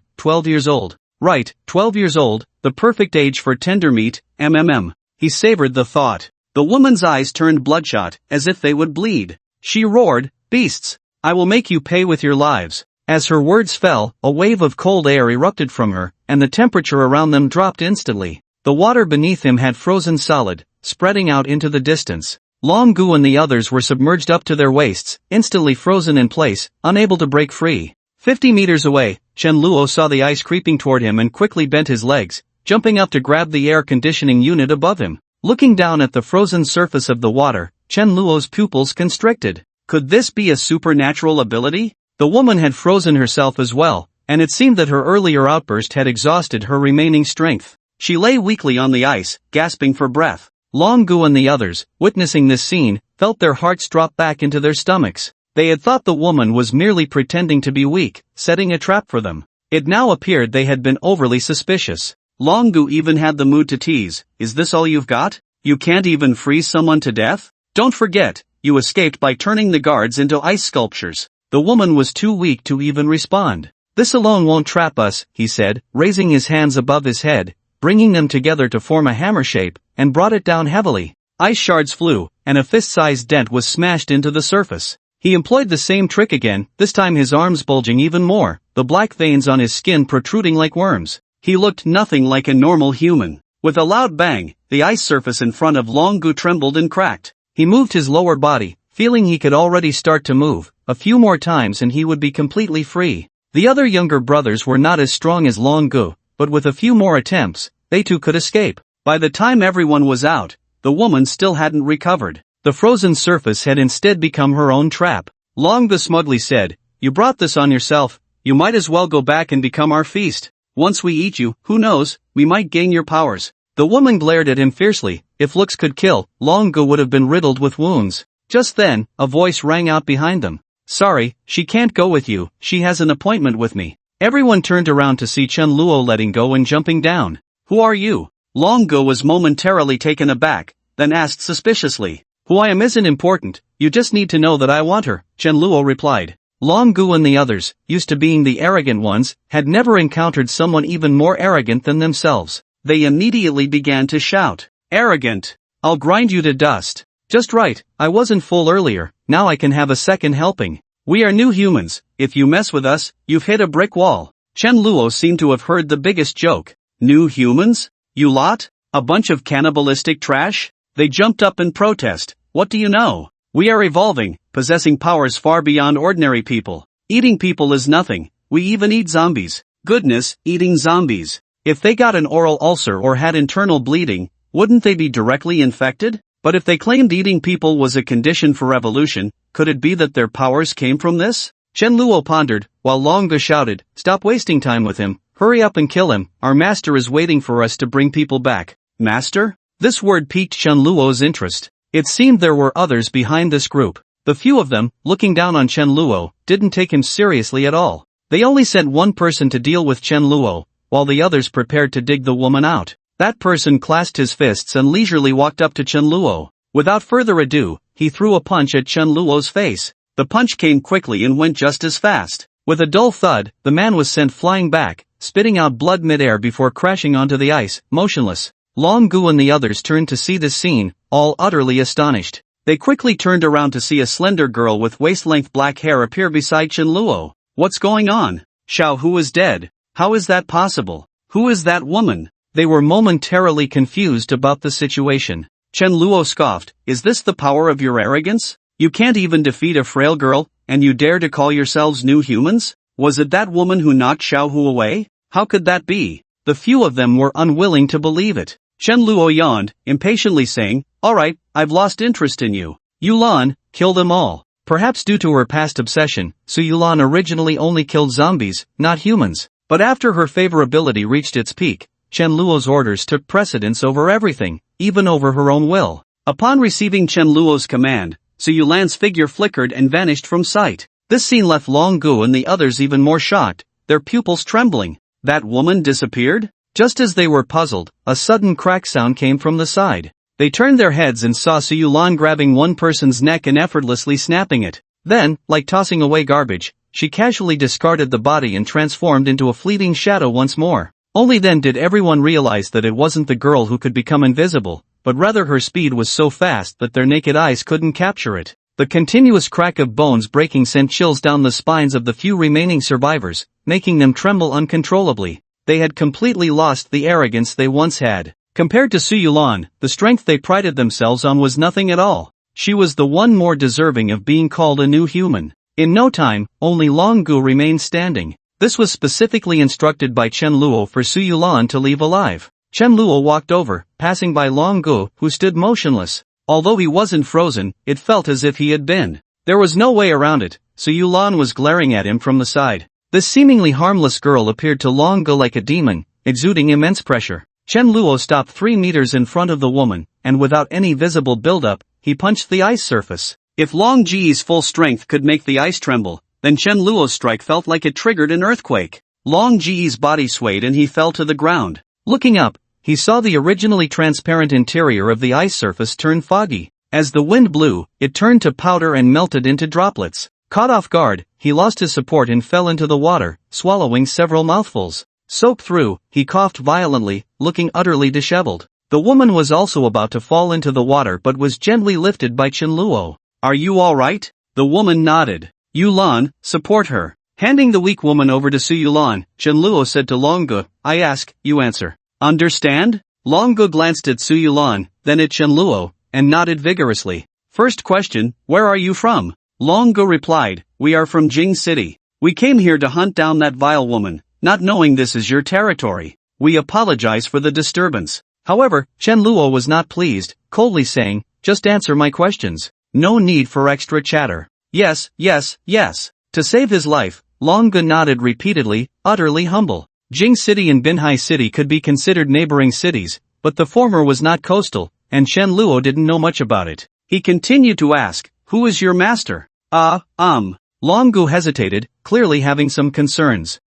12 years old. "Right, 12 years old, the perfect age for tender meat, mmm." He savored the thought. The woman's eyes turned bloodshot, as if they would bleed. She roared, "Beasts! I will make you pay with your lives." As her words fell, a wave of cold air erupted from her, and the temperature around them dropped instantly. The water beneath him had frozen solid, spreading out into the distance. Long Gu and the others were submerged up to their waists, instantly frozen in place, unable to break free. 50 meters away, Chen Luo saw the ice creeping toward him and quickly bent his legs, jumping up to grab the air conditioning unit above him. Looking down at the frozen surface of the water, Chen Luo's pupils constricted. Could this be a supernatural ability? The woman had frozen herself as well, and it seemed that her earlier outburst had exhausted her remaining strength. She lay weakly on the ice, gasping for breath. Long Gu and the others, witnessing this scene, felt their hearts drop back into their stomachs. They had thought the woman was merely pretending to be weak, setting a trap for them. It now appeared they had been overly suspicious. Long Gu even had the mood to tease. "Is this all you've got? You can't even freeze someone to death? Don't forget, you escaped by turning the guards into ice sculptures." The woman was too weak to even respond. "This alone won't trap us," he said, raising his hands above his head, bringing them together to form a hammer shape, and brought it down heavily. Ice shards flew, and a fist-sized dent was smashed into the surface. He employed the same trick again, this time his arms bulging even more, the black veins on his skin protruding like worms. He looked nothing like a normal human. With a loud bang, the ice surface in front of Long Gu trembled and cracked. He moved his lower body, feeling he could already start to move. A few more times and he would be completely free. The other younger brothers were not as strong as Long Gu, but with a few more attempts, they too could escape. By the time everyone was out, the woman still hadn't recovered. The frozen surface had instead become her own trap. Long Gu smugly said, "You brought this on yourself, you might as well go back and become our feast. Once we eat you, who knows, we might gain your powers." The woman glared at him fiercely. If looks could kill, Long Gu would have been riddled with wounds. Just then, a voice rang out behind them. "Sorry, she can't go with you, she has an appointment with me." Everyone turned around to see Chen Luo letting go and jumping down. "Who are you?" Long Gu was momentarily taken aback, then asked suspiciously. "Who I am isn't important, you just need to know that I want her," Chen Luo replied. Long Gu and the others, used to being the arrogant ones, had never encountered someone even more arrogant than themselves. They immediately began to shout, "Arrogant! I'll grind you to dust. Just right, I wasn't full earlier, now I can have a second helping. We are new humans, if you mess with us, you've hit a brick wall." Chen Luo seemed to have heard the biggest joke. "New humans? You lot? A bunch of cannibalistic trash?" They jumped up in protest. "What do you know? We are evolving, possessing powers far beyond ordinary people. Eating people is nothing, we even eat zombies." Goodness, eating zombies. If they got an oral ulcer or had internal bleeding, wouldn't they be directly infected? But if they claimed eating people was a condition for evolution, could it be that their powers came from this? Chen Luo pondered, while Long Gu shouted, "Stop wasting time with him, hurry up and kill him, our master is waiting for us to bring people back." Master? This word piqued Chen Luo's interest. It seemed there were others behind this group. The few of them, looking down on Chen Luo, didn't take him seriously at all. They only sent one person to deal with Chen Luo, while the others prepared to dig the woman out. That person clasped his fists and leisurely walked up to Chen Luo. Without further ado, he threw a punch at Chen Luo's face. The punch came quickly and went just as fast. With a dull thud, the man was sent flying back, spitting out blood mid-air before crashing onto the ice, motionless. Long Gu and the others turned to see this scene, all utterly astonished. They quickly turned around to see a slender girl with waist-length black hair appear beside Chen Luo. "What's going on? Xiao Hu is dead. How is that possible? Who is that woman?" They were momentarily confused about the situation. Chen Luo scoffed, is this the power of your arrogance? You can't even defeat a frail girl, and you dare to call yourselves new humans? Was it that woman who knocked Xiao Hu away? How could that be? The few of them were unwilling to believe it. Chen Luo yawned, impatiently saying, alright, I've lost interest in you. Yulan, kill them all. Perhaps due to her past obsession, Su Yulan originally only killed zombies, not humans. But after her favorability reached its peak, Chen Luo's orders took precedence over everything, even over her own will. Upon receiving Chen Luo's command, Su Yulan's figure flickered and vanished from sight. This scene left Long Gu and the others even more shocked, their pupils trembling. That woman disappeared? Just as they were puzzled, a sudden crack sound came from the side. They turned their heads and saw Su Yulan grabbing one person's neck and effortlessly snapping it. Then, like tossing away garbage, she casually discarded the body and transformed into a fleeting shadow once more. Only then did everyone realize that it wasn't the girl who could become invisible, but rather her speed was so fast that their naked eyes couldn't capture it. The continuous crack of bones breaking sent chills down the spines of the few remaining survivors, making them tremble uncontrollably. They had completely lost the arrogance they once had. Compared to Su Yulan, the strength they prided themselves on was nothing at all. She was the one more deserving of being called a new human. In no time, only Long Gu remained standing. This was specifically instructed by Chen Luo for Su Yulan to leave alive. Chen Luo walked over, passing by Long Gu, who stood motionless. Although he wasn't frozen, it felt as if he had been. There was no way around it. Su Yulan was glaring at him from the side. This seemingly harmless girl appeared to Long Gu like a demon, exuding immense pressure. Chen Luo stopped 3 meters in front of the woman, and without any visible buildup, he punched the ice surface. If Long Ji's full strength could make the ice tremble, then Chen Luo's strike felt like it triggered an earthquake. Long Ji's body swayed and he fell to the ground. Looking up, he saw the originally transparent interior of the ice surface turn foggy. As the wind blew, it turned to powder and melted into droplets. Caught off guard, he lost his support and fell into the water, swallowing several mouthfuls. Soaked through, he coughed violently, looking utterly disheveled. The woman was also about to fall into the water but was gently lifted by Chen Luo. Are you alright? The woman nodded. Yulan, support her. Handing the weak woman over to Su Yulan, Chen Luo said to Long Gu, I ask, you answer. Understand? Long Gu glanced at Su Yulan, then at Chen Luo, and nodded vigorously. First question, where are you from? Long Gu replied, we are from Jing City. We came here to hunt down that vile woman, not knowing this is your territory. We apologize for the disturbance. However, Chen Luo was not pleased, coldly saying, just answer my questions. No need for extra chatter. Yes, yes, yes. To save his life, Long Gu nodded repeatedly, utterly humble. Jing City and Binhai City could be considered neighboring cities, but the former was not coastal, and Chen Luo didn't know much about it. He continued to ask, who is your master? Long Gu hesitated, clearly having some concerns.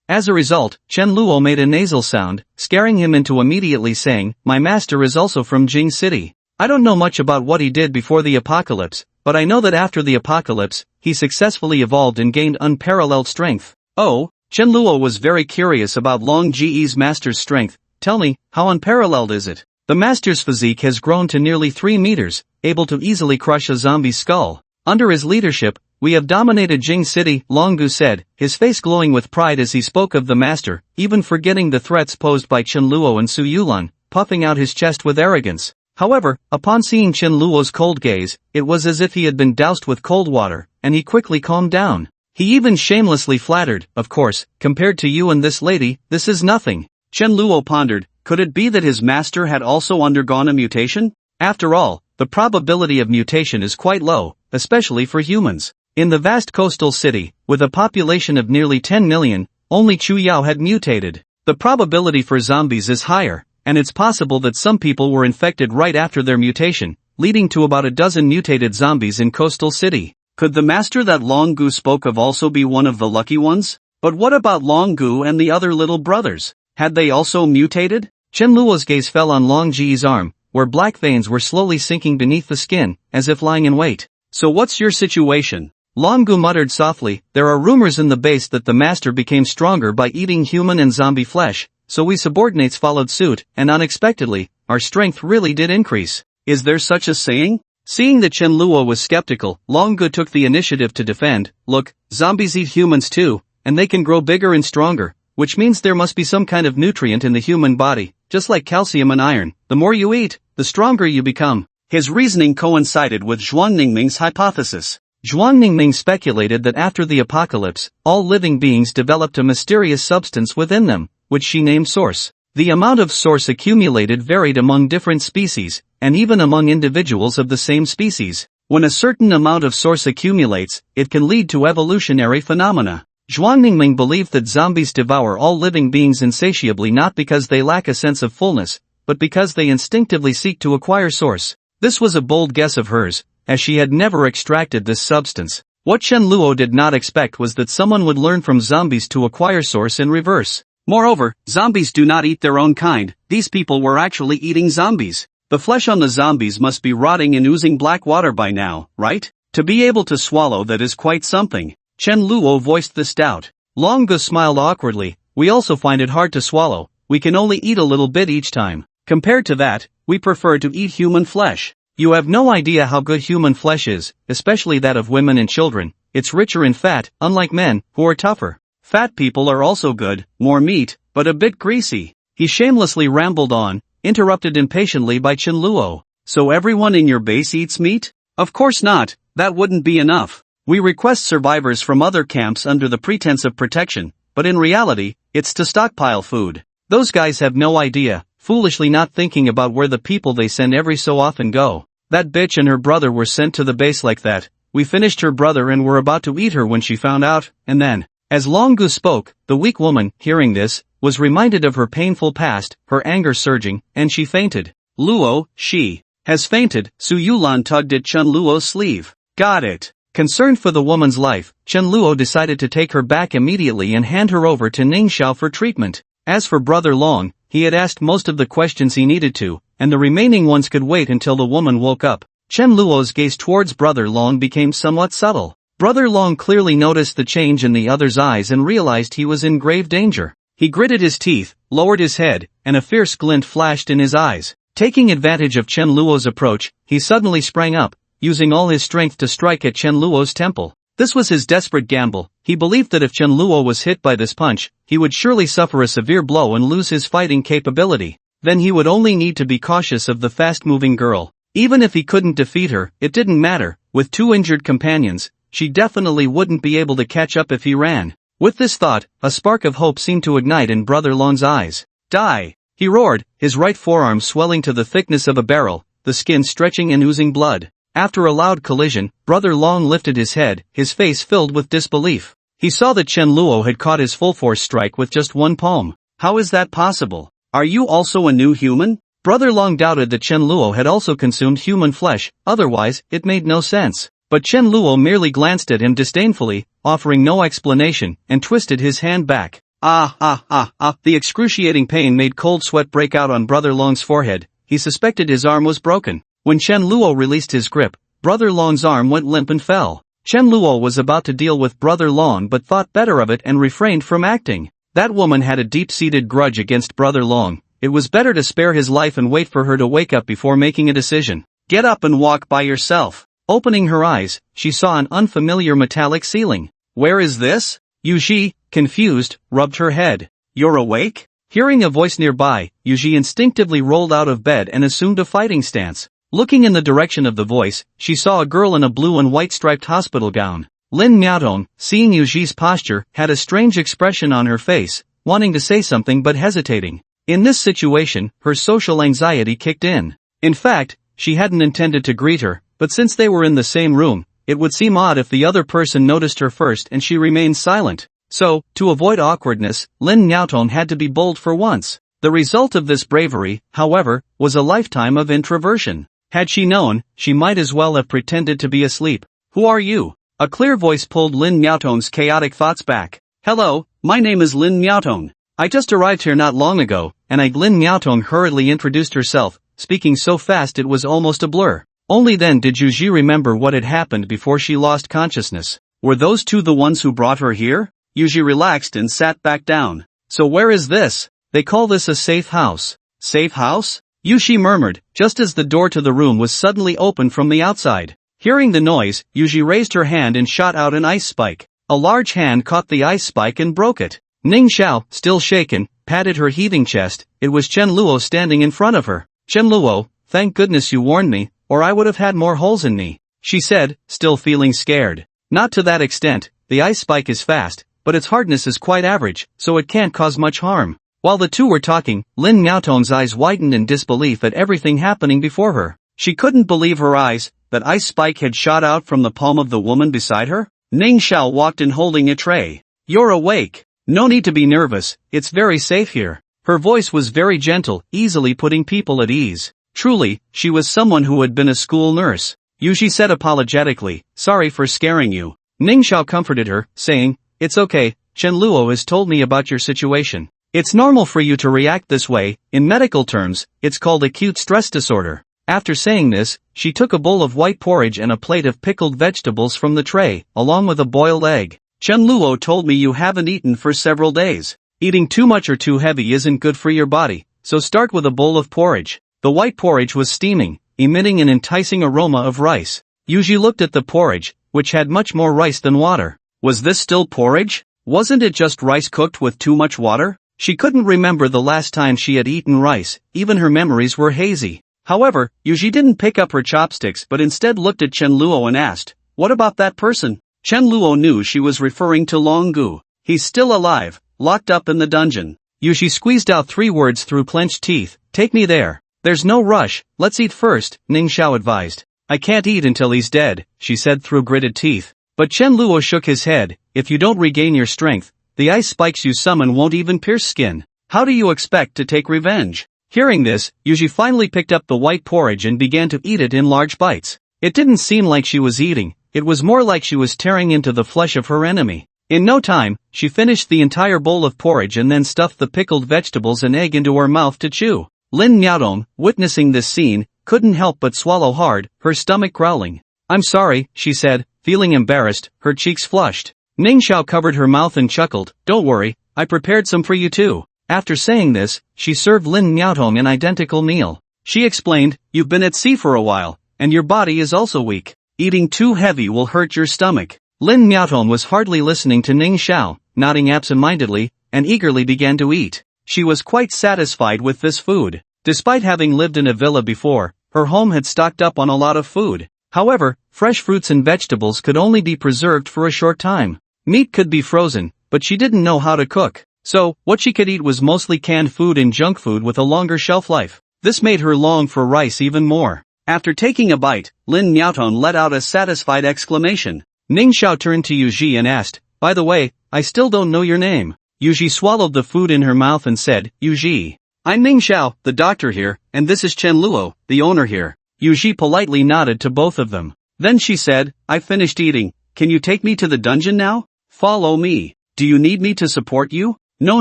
As a result, Chen Luo made a nasal sound, scaring him into immediately saying, my master is also from Jing City. I don't know much about what he did before the apocalypse, but I know that after the apocalypse, he successfully evolved and gained unparalleled strength. Oh, Chen Luo was very curious about Long Ji's master's strength. Tell me, how unparalleled is it? The master's physique has grown to nearly 3 meters, able to easily crush a zombie's skull. Under his leadership, we have dominated Jing City, Long Gu said, his face glowing with pride as he spoke of the master, even forgetting the threats posed by Chen Luo and Su Yulan, puffing out his chest with arrogance. However, upon seeing Chen Luo's cold gaze, it was as if he had been doused with cold water, and he quickly calmed down. He even shamelessly flattered, of course, compared to you and this lady, this is nothing. Chen Luo pondered, could it be that his master had also undergone a mutation? After all, the probability of mutation is quite low, especially for humans. In the vast coastal city, with a population of nearly 10 million, only Chu Yao had mutated. The probability for zombies is higher, and it's possible that some people were infected right after their mutation, leading to about a dozen mutated zombies in coastal city. Could the master that Long Gu spoke of also be one of the lucky ones? But what about Long Gu and the other little brothers? Had they also mutated? Chen Luo's gaze fell on Long Ji's arm, where black veins were slowly sinking beneath the skin, as if lying in wait. So what's your situation? Long Gu muttered softly, there are rumors in the base that the master became stronger by eating human and zombie flesh, so we subordinates followed suit, and unexpectedly, our strength really did increase. Is there such a saying? Seeing that Chen Luo was skeptical, Long Gu took the initiative to defend, look, zombies eat humans too, and they can grow bigger and stronger, which means there must be some kind of nutrient in the human body, just like calcium and iron. The more you eat, the stronger you become. His reasoning coincided with Zhuang Ningming's hypothesis. Zhuang Ningming speculated that after the apocalypse, all living beings developed a mysterious substance within them, which she named Source. The amount of Source accumulated varied among different species, and even among individuals of the same species. When a certain amount of Source accumulates, it can lead to evolutionary phenomena. Zhuang Ningming believed that zombies devour all living beings insatiably not because they lack a sense of fullness, but because they instinctively seek to acquire Source. This was a bold guess of hers, as she had never extracted this substance. What Chen Luo did not expect was that someone would learn from zombies to acquire Source in reverse. Moreover, zombies do not eat their own kind, these people were actually eating zombies. The flesh on the zombies must be rotting and oozing black water by now, right? To be able to swallow that is quite something. Chen Luo voiced this doubt. Long Gu smiled awkwardly. We also find it hard to swallow, we can only eat a little bit each time. Compared to that, we prefer to eat human flesh. You have no idea how good human flesh is, especially that of women and children. It's richer in fat, unlike men, who are tougher. Fat people are also good, more meat, but a bit greasy. He shamelessly rambled on, interrupted impatiently by Chen Luo. So everyone in your base eats meat? Of course not, that wouldn't be enough. We request survivors from other camps under the pretense of protection, but in reality, it's to stockpile food. Those guys have no idea, foolishly not thinking about where the people they send every so often go. That bitch and her brother were sent to the base like that. We finished her brother and were about to eat her when she found out, and then. As Long Gu spoke, the weak woman, hearing this, was reminded of her painful past, her anger surging, and she fainted. Luo, she has fainted. Su Yulan tugged at Chen Luo's sleeve. Got it. Concerned for the woman's life, Chen Luo decided to take her back immediately and hand her over to Ning Xiao for treatment. As for Brother Long, he had asked most of the questions he needed to, and the remaining ones could wait until the woman woke up. Chen Luo's gaze towards Brother Long became somewhat subtle. Brother Long clearly noticed the change in the other's eyes and realized he was in grave danger. He gritted his teeth, lowered his head, and a fierce glint flashed in his eyes. Taking advantage of Chen Luo's approach, he suddenly sprang up, using all his strength to strike at Chen Luo's temple. This was his desperate gamble. He believed that if Chen Luo was hit by this punch, he would surely suffer a severe blow and lose his fighting capability. Then he would only need to be cautious of the fast-moving girl. Even if he couldn't defeat her, it didn't matter. With two injured companions, she definitely wouldn't be able to catch up if he ran. With this thought, a spark of hope seemed to ignite in Brother Long's eyes. Die! He roared, his right forearm swelling to the thickness of a barrel, the skin stretching and oozing blood. After a loud collision, Brother Long lifted his head, his face filled with disbelief. He saw that Chen Luo had caught his full-force strike with just one palm. How is that possible? Are you also a new human? Brother Long doubted that Chen Luo had also consumed human flesh, otherwise, it made no sense. But Chen Luo merely glanced at him disdainfully, offering no explanation, and twisted his hand back. The excruciating pain made cold sweat break out on Brother Long's forehead. He suspected his arm was broken. When Chen Luo released his grip, Brother Long's arm went limp and fell. Chen Luo was about to deal with Brother Long but thought better of it and refrained from acting. That woman had a deep-seated grudge against Brother Long. It was better to spare his life and wait for her to wake up before making a decision. Get up and walk by yourself. Opening her eyes, she saw an unfamiliar metallic ceiling. Where is this? Yuji, confused, rubbed her head. You're awake? Hearing a voice nearby, Yuji instinctively rolled out of bed and assumed a fighting stance. Looking in the direction of the voice, she saw a girl in a blue and white striped hospital gown. Lin Miaotong, seeing Yuji's posture, had a strange expression on her face, wanting to say something but hesitating. In this situation, her social anxiety kicked in. In fact, she hadn't intended to greet her, but since they were in the same room, it would seem odd if the other person noticed her first and she remained silent. So, to avoid awkwardness, Lin Miaotong had to be bold for once. The result of this bravery, however, was a lifetime of introversion. Had she known, she might as well have pretended to be asleep. Who are you? A clear voice pulled Lin Miaotong's chaotic thoughts back. Hello, my name is Lin Miaotong. I just arrived here not long ago, and Lin Miaotong hurriedly introduced herself, speaking so fast it was almost a blur. Only then did Yuji remember what had happened before she lost consciousness. Were those two the ones who brought her here? Yuji relaxed and sat back down. So where is this? They call this a safe house. Safe house? Yuji murmured, just as the door to the room was suddenly opened from the outside. Hearing the noise, Yuji raised her hand and shot out an ice spike. A large hand caught the ice spike and broke it. Ning Xiao, still shaken, patted her heaving chest. It was Chen Luo standing in front of her. Chen Luo, thank goodness you warned me, or I would have had more holes in me, she said, still feeling scared. Not to that extent, the ice spike is fast, but its hardness is quite average, so it can't cause much harm. While the two were talking, Lin Miaotong's eyes widened in disbelief at everything happening before her. She couldn't believe her eyes, that ice spike had shot out from the palm of the woman beside her. Ning Xiao walked in holding a tray. You're awake. No need to be nervous, it's very safe here. Her voice was very gentle, easily putting people at ease. Truly, she was someone who had been a school nurse. Yuji said apologetically, sorry for scaring you. Ning Xiao comforted her, saying, it's okay, Chen Luo has told me about your situation. It's normal for you to react this way, in medical terms, it's called acute stress disorder. After saying this, she took a bowl of white porridge and a plate of pickled vegetables from the tray, along with a boiled egg. Chen Luo told me you haven't eaten for several days. Eating too much or too heavy isn't good for your body, so start with a bowl of porridge. The white porridge was steaming, emitting an enticing aroma of rice. Yuji looked at the porridge, which had much more rice than water. Was this still porridge? Wasn't it just rice cooked with too much water? She couldn't remember the last time she had eaten rice, even her memories were hazy. However, Yuji didn't pick up her chopsticks but instead looked at Chen Luo and asked, what about that person? Chen Luo knew she was referring to Long Gu. He's still alive, locked up in the dungeon. Yuji squeezed out 3 words through clenched teeth, take me there. There's no rush, let's eat first, Ning Xiao advised. I can't eat until he's dead, she said through gritted teeth. But Chen Luo shook his head, if you don't regain your strength, the ice spikes you summon won't even pierce skin. How do you expect to take revenge? Hearing this, Yuji finally picked up the white porridge and began to eat it in large bites. It didn't seem like she was eating, it was more like she was tearing into the flesh of her enemy. In no time, she finished the entire bowl of porridge and then stuffed the pickled vegetables and egg into her mouth to chew. Lin Miaotong, witnessing this scene, couldn't help but swallow hard, her stomach growling. I'm sorry, she said, feeling embarrassed, her cheeks flushed. Ning Xiao covered her mouth and chuckled, don't worry, I prepared some for you too. After saying this, she served Lin Miaotong an identical meal. She explained, you've been at sea for a while, and your body is also weak. Eating too heavy will hurt your stomach. Lin Miaotong was hardly listening to Ning Xiao, nodding absent-mindedly, and eagerly began to eat. She was quite satisfied with this food. Despite having lived in a villa before, her home had stocked up on a lot of food. However, fresh fruits and vegetables could only be preserved for a short time. Meat could be frozen, but she didn't know how to cook. So, what she could eat was mostly canned food and junk food with a longer shelf life. This made her long for rice even more. After taking a bite, Lin Miaotong let out a satisfied exclamation. Ning Xiao turned to Yuji and asked, by the way, I still don't know your name. Yuji swallowed the food in her mouth and said, Yuji. I'm Ning Xiao, the doctor here, and this is Chen Luo, the owner here. Yuji politely nodded to both of them. Then she said, I finished eating, can you take me to the dungeon now? Follow me. Do you need me to support you? No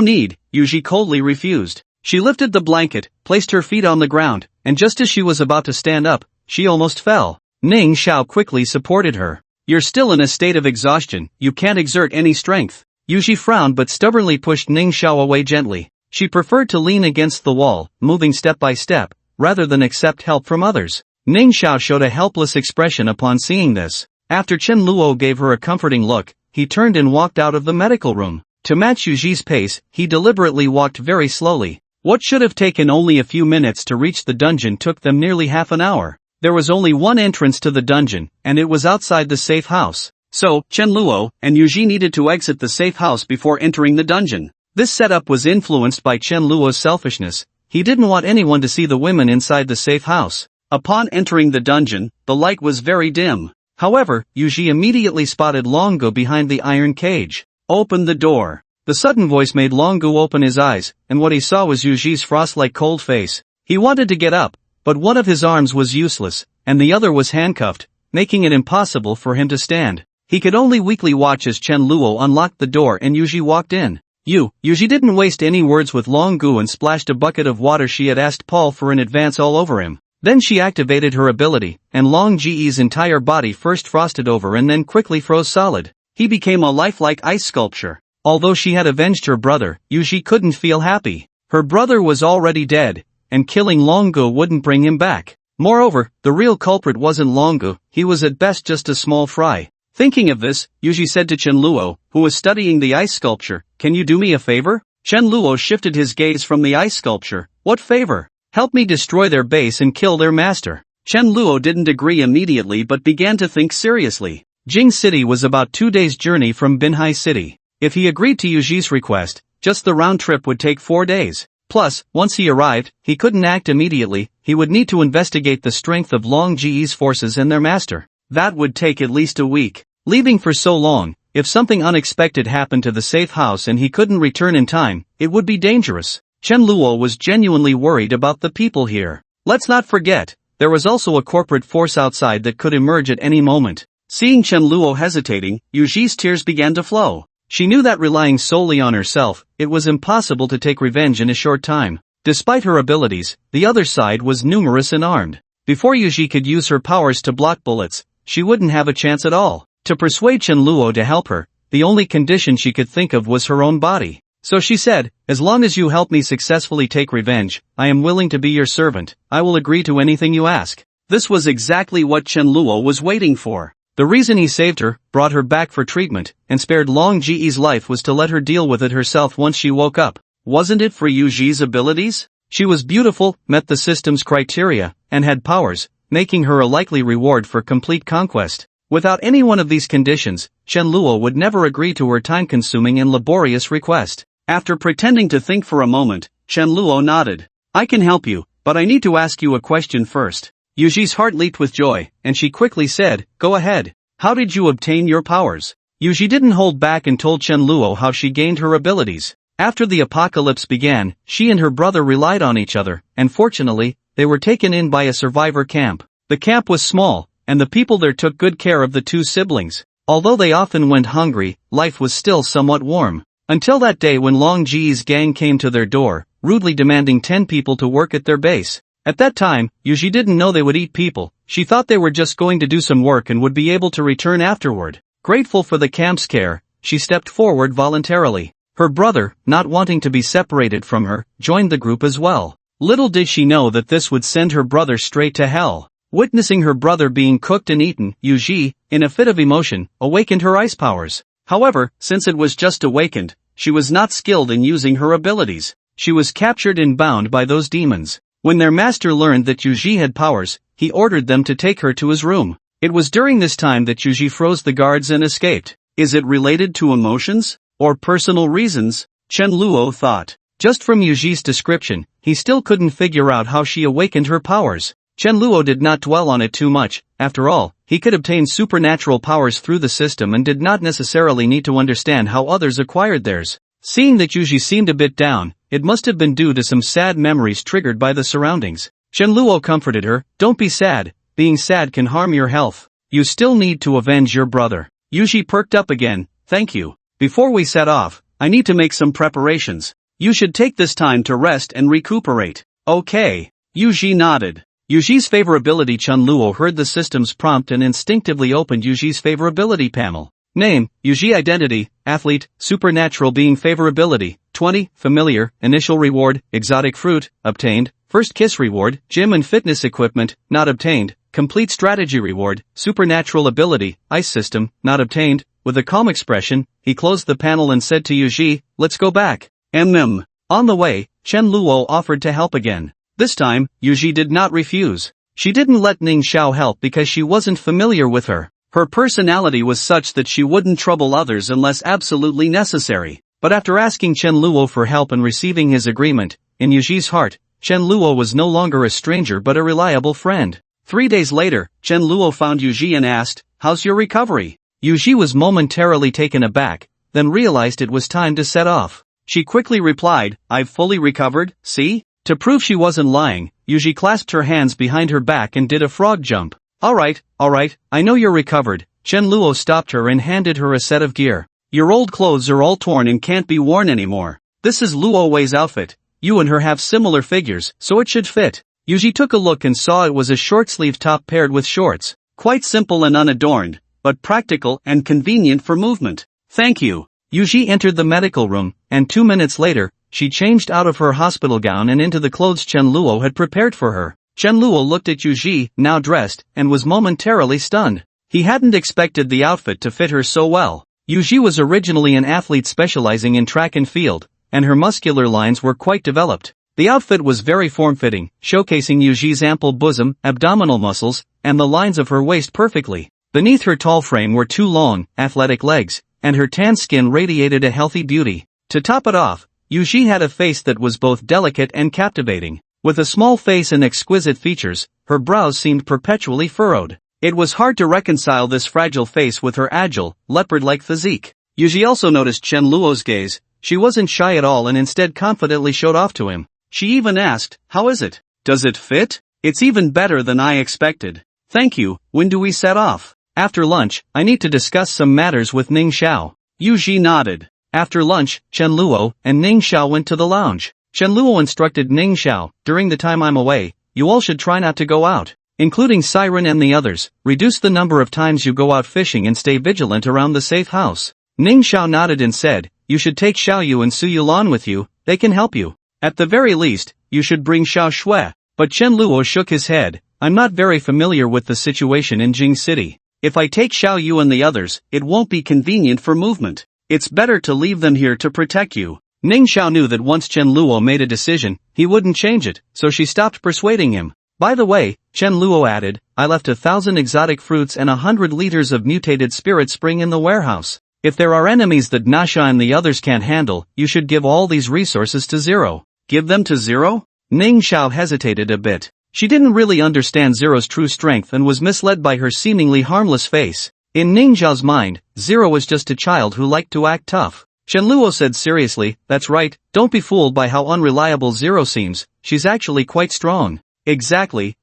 need, Yuji coldly refused. She lifted the blanket, placed her feet on the ground, and just as she was about to stand up, she almost fell. Ning Xiao quickly supported her. You're still in a state of exhaustion, you can't exert any strength. Yuji frowned but stubbornly pushed Ning Xiao away gently. She preferred to lean against the wall, moving step by step, rather than accept help from others. Ning Xiao showed a helpless expression upon seeing this. After Chen Luo gave her a comforting look, he turned and walked out of the medical room. To match Yuji's pace, he deliberately walked very slowly. What should have taken only a few minutes to reach the dungeon took them nearly half an hour. There was only one entrance to the dungeon, and it was outside the safe house. So, Chen Luo and Yuji needed to exit the safe house before entering the dungeon. This setup was influenced by Chen Luo's selfishness. He didn't want anyone to see the women inside the safe house. Upon entering the dungeon, the light was very dim. However, Yuji immediately spotted Long Gu behind the iron cage. Open the door. The sudden voice made Long Gu open his eyes, and what he saw was Yuji's frost-like cold face. He wanted to get up, but one of his arms was useless, and the other was handcuffed, making it impossible for him to stand. He could only weakly watch as Chen Luo unlocked the door and Yuji walked in. Yuji didn't waste any words with Long Gu and splashed a bucket of water she had asked Paul for in advance all over him. Then she activated her ability, and Long Ge's entire body first frosted over and then quickly froze solid. He became a lifelike ice sculpture. Although she had avenged her brother, Yuji couldn't feel happy. Her brother was already dead, and killing Long Gu wouldn't bring him back. Moreover, the real culprit wasn't Long Gu, he was at best just a small fry. Thinking of this, Yuji said to Chen Luo, who was studying the ice sculpture, can you do me a favor? Chen Luo shifted his gaze from the ice sculpture. What favor? Help me destroy their base and kill their master. Chen Luo didn't agree immediately but began to think seriously. Jing City was about 2 days' journey from Binhai City. If he agreed to Yuji's request, just the round trip would take 4 days. Plus, once he arrived, he couldn't act immediately, he would need to investigate the strength of Long Ji's forces and their master. That would take at least a week. Leaving for so long, if something unexpected happened to the safe house and he couldn't return in time, it would be dangerous. Chen Luo was genuinely worried about the people here. Let's not forget, there was also a corporate force outside that could emerge at any moment. Seeing Chen Luo hesitating, Yuji's tears began to flow. She knew that relying solely on herself, it was impossible to take revenge in a short time. Despite her abilities, the other side was numerous and armed. Before Yuji could use her powers to block bullets, she wouldn't have a chance at all. To persuade Chen Luo to help her, the only condition she could think of was her own body. So she said, as long as you help me successfully take revenge, I am willing to be your servant, I will agree to anything you ask. This was exactly what Chen Luo was waiting for. The reason he saved her, brought her back for treatment, and spared Long Ji's life was to let her deal with it herself once she woke up. Wasn't it for Yuji's abilities? She was beautiful, met the system's criteria, and had powers, making her a likely reward for complete conquest. Without any one of these conditions, Chen Luo would never agree to her time-consuming and laborious request. After pretending to think for a moment, Chen Luo nodded. I can help you, but I need to ask you a question first. Yuji's heart leaped with joy, and she quickly said, go ahead. How did you obtain your powers? Yuji didn't hold back and told Chen Luo how she gained her abilities. After the apocalypse began, she and her brother relied on each other, and fortunately, they were taken in by a survivor camp. The camp was small, and the people there took good care of the two siblings. Although they often went hungry, life was still somewhat warm. Until that day when Long Ji's gang came to their door, rudely demanding 10 people to work at their base. At that time, Yuji didn't know they would eat people, she thought they were just going to do some work and would be able to return afterward. Grateful for the camp's care, she stepped forward voluntarily. Her brother, not wanting to be separated from her, joined the group as well. Little did she know that this would send her brother straight to hell. Witnessing her brother being cooked and eaten, Yuji, in a fit of emotion, awakened her ice powers. However, since it was just awakened, she was not skilled in using her abilities. She was captured and bound by those demons. When their master learned that Yuji had powers, he ordered them to take her to his room. It was during this time that Yuji froze the guards and escaped. Is it related to emotions? Or personal reasons? Chen Luo thought. Just from Yuji's description, he still couldn't figure out how she awakened her powers. Chen Luo did not dwell on it too much. After all, he could obtain supernatural powers through the system and did not necessarily need to understand how others acquired theirs. Seeing that Yuji seemed a bit down, it must have been due to some sad memories triggered by the surroundings. Chen Luo comforted her, don't be sad, being sad can harm your health. You still need to avenge your brother. Yuji perked up again, thank you. Before we set off, I need to make some preparations. You should take this time to rest and recuperate. Okay. Yuji nodded. Yuji's favorability. Chen Luo heard the system's prompt and instinctively opened Yuji's favorability panel. Name, Yuji. Identity, athlete, supernatural being. Favorability, 20, familiar, initial reward, exotic fruit, obtained, first kiss reward, gym and fitness equipment, not obtained, complete strategy reward, supernatural ability, ice system, not obtained. With a calm expression, he closed the panel and said to Yuji, let's go back. On the way, Chen Luo offered to help again. This time, Yuji did not refuse. She didn't let Ning Xiao help because she wasn't familiar with her. Her personality was such that she wouldn't trouble others unless absolutely necessary. But after asking Chen Luo for help and receiving his agreement, in Yuji's heart, Chen Luo was no longer a stranger but a reliable friend. 3 days later, Chen Luo found Yuji and asked, how's your recovery? Yuji was momentarily taken aback, then realized it was time to set off. She quickly replied, I've fully recovered, see? To prove she wasn't lying, Yuji clasped her hands behind her back and did a frog jump. Alright, I know you're recovered. Chen Luo stopped her and handed her a set of gear. Your old clothes are all torn and can't be worn anymore. This is Luo Wei's outfit. You and her have similar figures, so it should fit. Yuji took a look and saw it was a short-sleeved top paired with shorts. Quite simple and unadorned, but practical and convenient for movement. Thank you. Yuji entered the medical room, and 2 minutes later, she changed out of her hospital gown and into the clothes Chen Luo had prepared for her. Chen Luo looked at Yuji, now dressed, and was momentarily stunned. He hadn't expected the outfit to fit her so well. Yuji was originally an athlete specializing in track and field, and her muscular lines were quite developed. The outfit was very form-fitting, showcasing Yuji's ample bosom, abdominal muscles, and the lines of her waist perfectly. Beneath her tall frame were two long, athletic legs, and her tan skin radiated a healthy beauty. To top it off, Yuji had a face that was both delicate and captivating. With a small face and exquisite features, her brows seemed perpetually furrowed. It was hard to reconcile this fragile face with her agile, leopard-like physique. Yuji also noticed Chen Luo's gaze. She wasn't shy at all and instead confidently showed off to him. She even asked, "How is it? Does it fit? It's even better than I expected." "Thank you, when do we set off?" "After lunch, I need to discuss some matters with Ning Xiao." Yuji nodded. After lunch, Chen Luo and Ning Xiao went to the lounge. Chen Luo instructed Ning Xiao, "During the time I'm away, you all should try not to go out, including Siren and the others. Reduce the number of times you go out fishing and stay vigilant around the safe house." Ning Xiao nodded and said, "You should take Xiaoyu and Su Yulan with you, they can help you. At the very least, you should bring Xiao Shui." But Chen Luo shook his head. "I'm not very familiar with the situation in Jing City. If I take Xiaoyu and the others, it won't be convenient for movement. It's better to leave them here to protect you." Ning Xiao knew that once Chen Luo made a decision, he wouldn't change it, so she stopped persuading him. "By the way," Chen Luo added, "I left 1,000 exotic fruits and 100 liters of mutated spirit spring in the warehouse. If there are enemies that Nasha and the others can't handle, you should give all these resources to Zero." "Give them to Zero?" Ning Xiao hesitated a bit. She didn't really understand Zero's true strength and was misled by her seemingly harmless face. In Ning Xiao's mind, Zero was just a child who liked to act tough. Chen Luo said seriously, "That's right, don't be fooled by how unreliable Zero seems, she's actually quite strong." Exactly.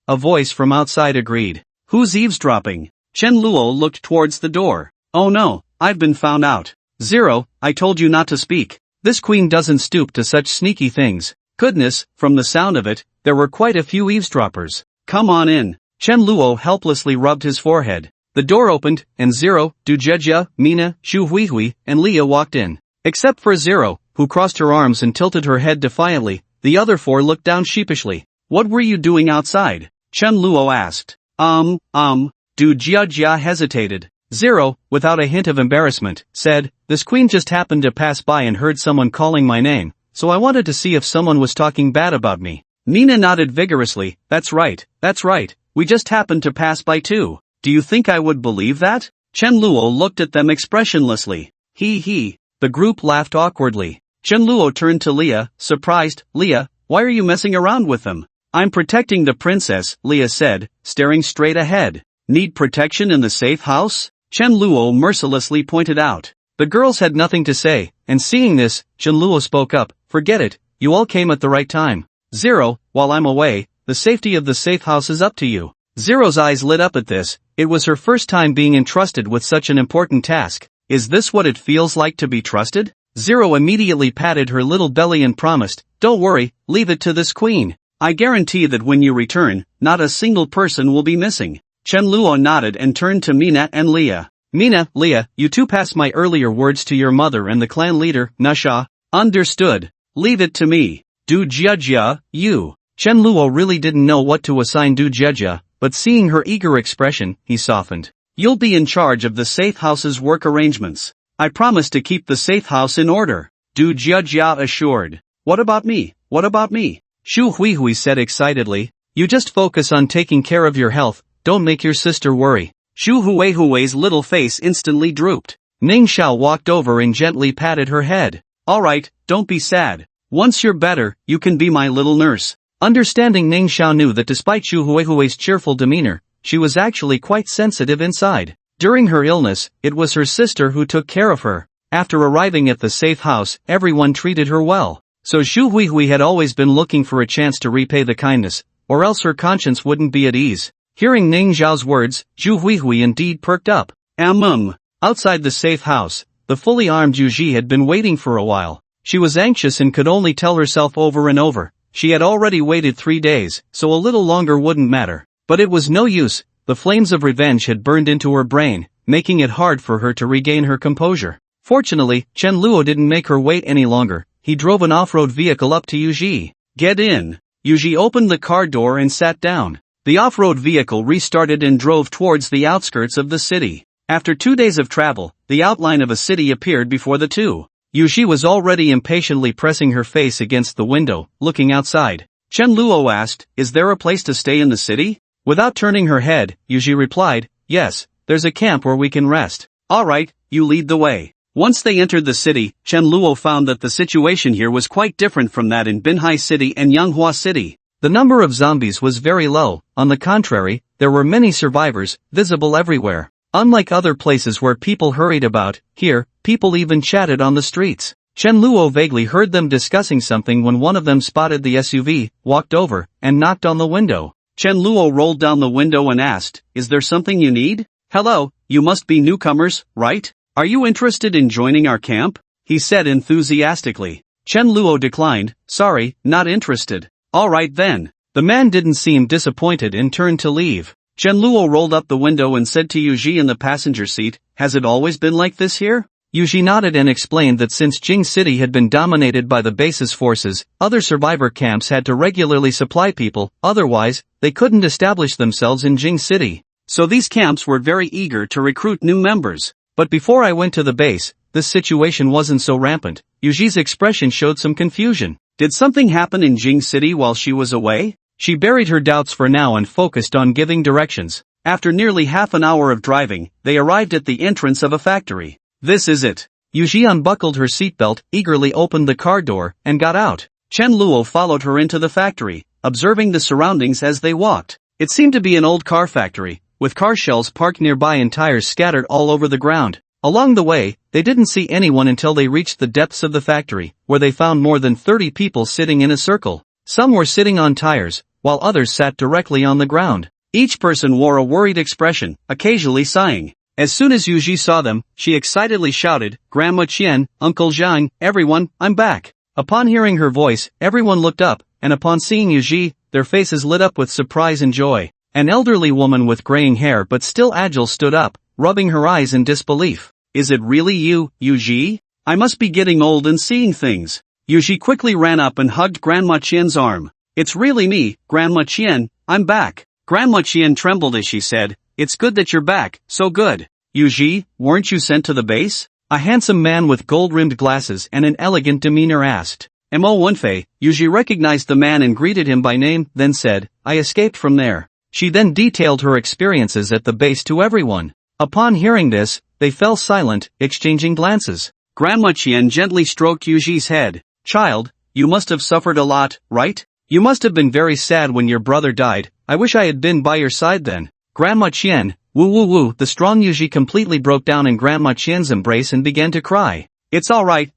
A voice from outside agreed. "Who's eavesdropping?" Chen Luo looked towards the door. "Oh no, I've been found out. Zero, I told you not to speak. This queen doesn't stoop to such sneaky things." Goodness, from the sound of it, there were quite a few eavesdroppers. "Come on in." Chen Luo helplessly rubbed his forehead. The door opened, and Zero, Du Jejia, Mina, Xu Huihui, and Leah walked in. Except for Zero, who crossed her arms and tilted her head defiantly, the other four looked down sheepishly. "What were you doing outside?" Chen Luo asked. Du Jejia hesitated. Zero, without a hint of embarrassment, said, "This queen just happened to pass by and heard someone calling my name, so I wanted to see if someone was talking bad about me." Mina nodded vigorously. That's right. We just happened to pass by too. Do you think I would believe that?" Chen Luo looked at them expressionlessly. He. The group laughed awkwardly. Chen Luo turned to Leah, surprised. "Leah, why are you messing around with them?" "I'm protecting the princess," Leah said, staring straight ahead. "Need protection in the safe house?" Chen Luo mercilessly pointed out. The girls had nothing to say, and seeing this, Chen Luo spoke up. "Forget it, you all came at the right time. Zero, while I'm away, the safety of the safe house is up to you." Zero's eyes lit up at this. It was her first time being entrusted with such an important task. Is this what it feels like to be trusted? Zero immediately patted her little belly and promised, "Don't worry, leave it to this queen. I guarantee that when you return, not a single person will be missing." Chen Luo nodded and turned to Mina and Leah. "Mina, Leah, you two pass my earlier words to your mother and the clan leader, Nasha." "Understood. Leave it to me. Du Jejia, you." Chen Luo really didn't know what to assign Du Jejia, but seeing her eager expression, he softened. "You'll be in charge of the safe house's work arrangements. I promise to keep the safe house in order," Du Jejia assured. What about me? Xu Huihui said excitedly. "You just focus on taking care of your health, don't make your sister worry." Xu Huihui's little face instantly drooped. Ning Xiao walked over and gently patted her head. "Alright, don't be sad. Once you're better, you can be my little nurse." Understanding, Ning Xiao knew that despite Xu Huihui's cheerful demeanor, she was actually quite sensitive inside. During her illness, it was her sister who took care of her. After arriving at the safe house, everyone treated her well. So Xu Huihui had always been looking for a chance to repay the kindness, or else her conscience wouldn't be at ease. Hearing Ning Xiao's words, Xu Huihui indeed perked up. Outside the safe house, the fully armed Yuji had been waiting for a while. She was anxious and could only tell herself over and over. She had already waited 3 days, so a little longer wouldn't matter. But it was no use, the flames of revenge had burned into her brain, making it hard for her to regain her composure. Fortunately, Chen Luo didn't make her wait any longer. He drove an off-road vehicle up to Yuji. "Get in." Yuji opened the car door and sat down. The off-road vehicle restarted and drove towards the outskirts of the city. After 2 days of travel, the outline of a city appeared before the two. Yuji was already impatiently pressing her face against the window, looking outside. Chen Luo asked, "Is there a place to stay in the city?" Without turning her head, Yuji replied, "Yes, there's a camp where we can rest." "Alright, you lead the way." Once they entered the city, Chen Luo found that the situation here was quite different from that in Binhai City and Yanghua City. The number of zombies was very low, on the contrary, there were many survivors, visible everywhere. Unlike other places where people hurried about, here, people even chatted on the streets. Chen Luo vaguely heard them discussing something when one of them spotted the SUV, walked over, and knocked on the window. Chen Luo rolled down the window and asked, "Is there something you need?" "Hello, you must be newcomers, right? Are you interested in joining our camp?" he said enthusiastically. Chen Luo declined, "Sorry, not interested." "Alright then." The man didn't seem disappointed and turned to leave. Chen Luo rolled up the window and said to Yuji in the passenger seat, "Has it always been like this here?" Yuji nodded and explained that since Jing City had been dominated by the base's forces, other survivor camps had to regularly supply people, otherwise, they couldn't establish themselves in Jing City. So these camps were very eager to recruit new members. But before I went to the base, this situation wasn't so rampant. Yuji's expression showed some confusion. Did something happen in Jing City while she was away? She buried her doubts for now and focused on giving directions. After nearly half an hour of driving, they arrived at the entrance of a factory. "This is it." Yuji unbuckled her seatbelt, eagerly opened the car door, and got out. Chen Luo followed her into the factory, observing the surroundings as they walked. It seemed to be an old car factory, with car shells parked nearby and tires scattered all over the ground. Along the way, they didn't see anyone until they reached the depths of the factory, where they found more than 30 people sitting in a circle. Some were sitting on tires, while others sat directly on the ground. Each person wore a worried expression, occasionally sighing. As soon as Yuji saw them, she excitedly shouted, "Grandma Qian, Uncle Zhang, everyone, I'm back." Upon hearing her voice, everyone looked up, and upon seeing Yuji, their faces lit up with surprise and joy. An elderly woman with graying hair but still agile stood up, rubbing her eyes in disbelief. "Is it really you, Yuji? I must be getting old and seeing things." Yuji quickly ran up and hugged Grandma Qian's arm. "It's really me, Grandma Qian, I'm back." Grandma Qian trembled as she said, "It's good that you're back, so good." "Yuji, weren't you sent to the base?" a handsome man with gold-rimmed glasses and an elegant demeanor asked. Mo Wenfei, Yuji recognized the man and greeted him by name, then said, "I escaped from there." She then detailed her experiences at the base to everyone. Upon hearing this, they fell silent, exchanging glances. Grandma Qian gently stroked Yuji's head. "Child, you must have suffered a lot, right? You must have been very sad when your brother died. I wish I had been by your side then." Grandma Qian, woo woo woo, the strong Yuji completely broke down in Grandma Qian's embrace and began to cry. It's alright.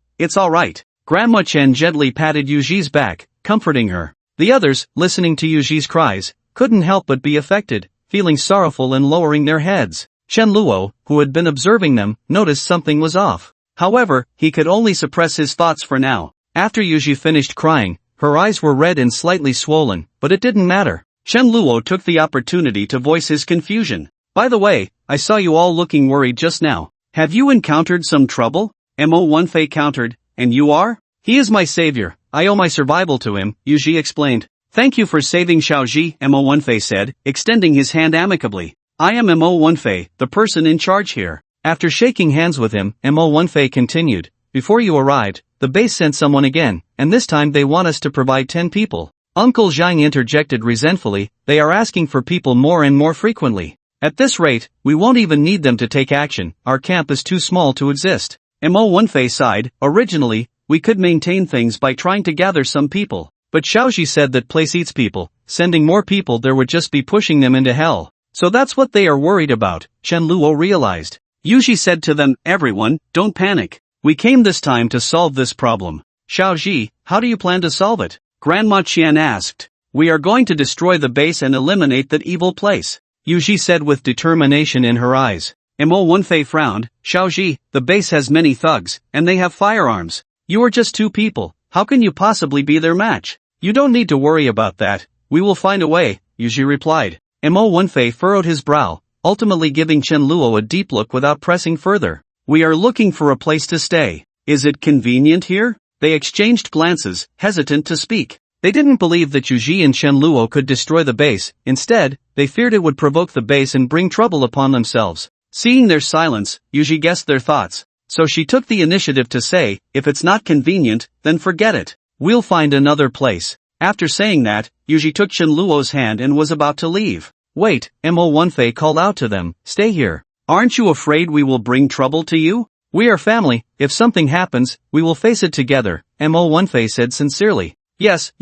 Grandma Qian gently patted Yuji's back, comforting her. The others, listening to Yuji's cries, couldn't help but be affected, feeling sorrowful and lowering their heads. Chen Luo, who had been observing them, noticed something was off. However, he could only suppress his thoughts for now. After Yuji finished crying, her eyes were red and slightly swollen, but it didn't matter. Chen Luo took the opportunity to voice his confusion. "By the way, I saw you all looking worried just now. Have you encountered some trouble?" Mo Wenfei countered. "And you are?" "He is my savior. I owe my survival to him," Yuji explained. "Thank you for saving Xiaoji," Mo Wenfei said, extending his hand amicably. "I am Mo Wenfei, the person in charge here." After shaking hands with him, Mo Wenfei continued, "Before you arrived, the base sent someone again, and this time they want us to provide 10 people. Uncle Zhang interjected resentfully, "They are asking for people more and more frequently. At this rate, we won't even need them to take action, our camp is too small to exist." Mo Wenfei sighed, "Originally, we could maintain things by trying to gather some people. But Xiaoji said that place eats people, sending more people there would just be pushing them into hell. So that's what they are worried about," Chen Luo realized. Yuji said to them, "Everyone, don't panic. We came this time to solve this problem." "Xiaoji, how do you plan to solve it?" Grandma Qian asked. "We are going to destroy the base and eliminate that evil place," Yuji said with determination in her eyes. Mo Wenfei frowned. "Xiaoji, the base has many thugs, and they have firearms. You are just 2 people, how can you possibly be their match?" "You don't need to worry about that, we will find a way," Yuji replied. Mo Wenfei furrowed his brow, ultimately giving Chen Luo a deep look without pressing further. "We are looking for a place to stay. Is it convenient here?" They exchanged glances, hesitant to speak. They didn't believe that Yuji and Chen Luo could destroy the base, instead, they feared it would provoke the base and bring trouble upon themselves. Seeing their silence, Yuji guessed their thoughts. so she took the initiative to say, if it's not convenient, then forget it. We'll find another place. After saying that, Yuji took Shenluo's hand and was about to leave. Wait, Mo Wonfei called out to them, stay here. Aren't you afraid we will bring trouble to you? We are family, if something happens, we will face it together, Mo Wonfei said sincerely. Yes,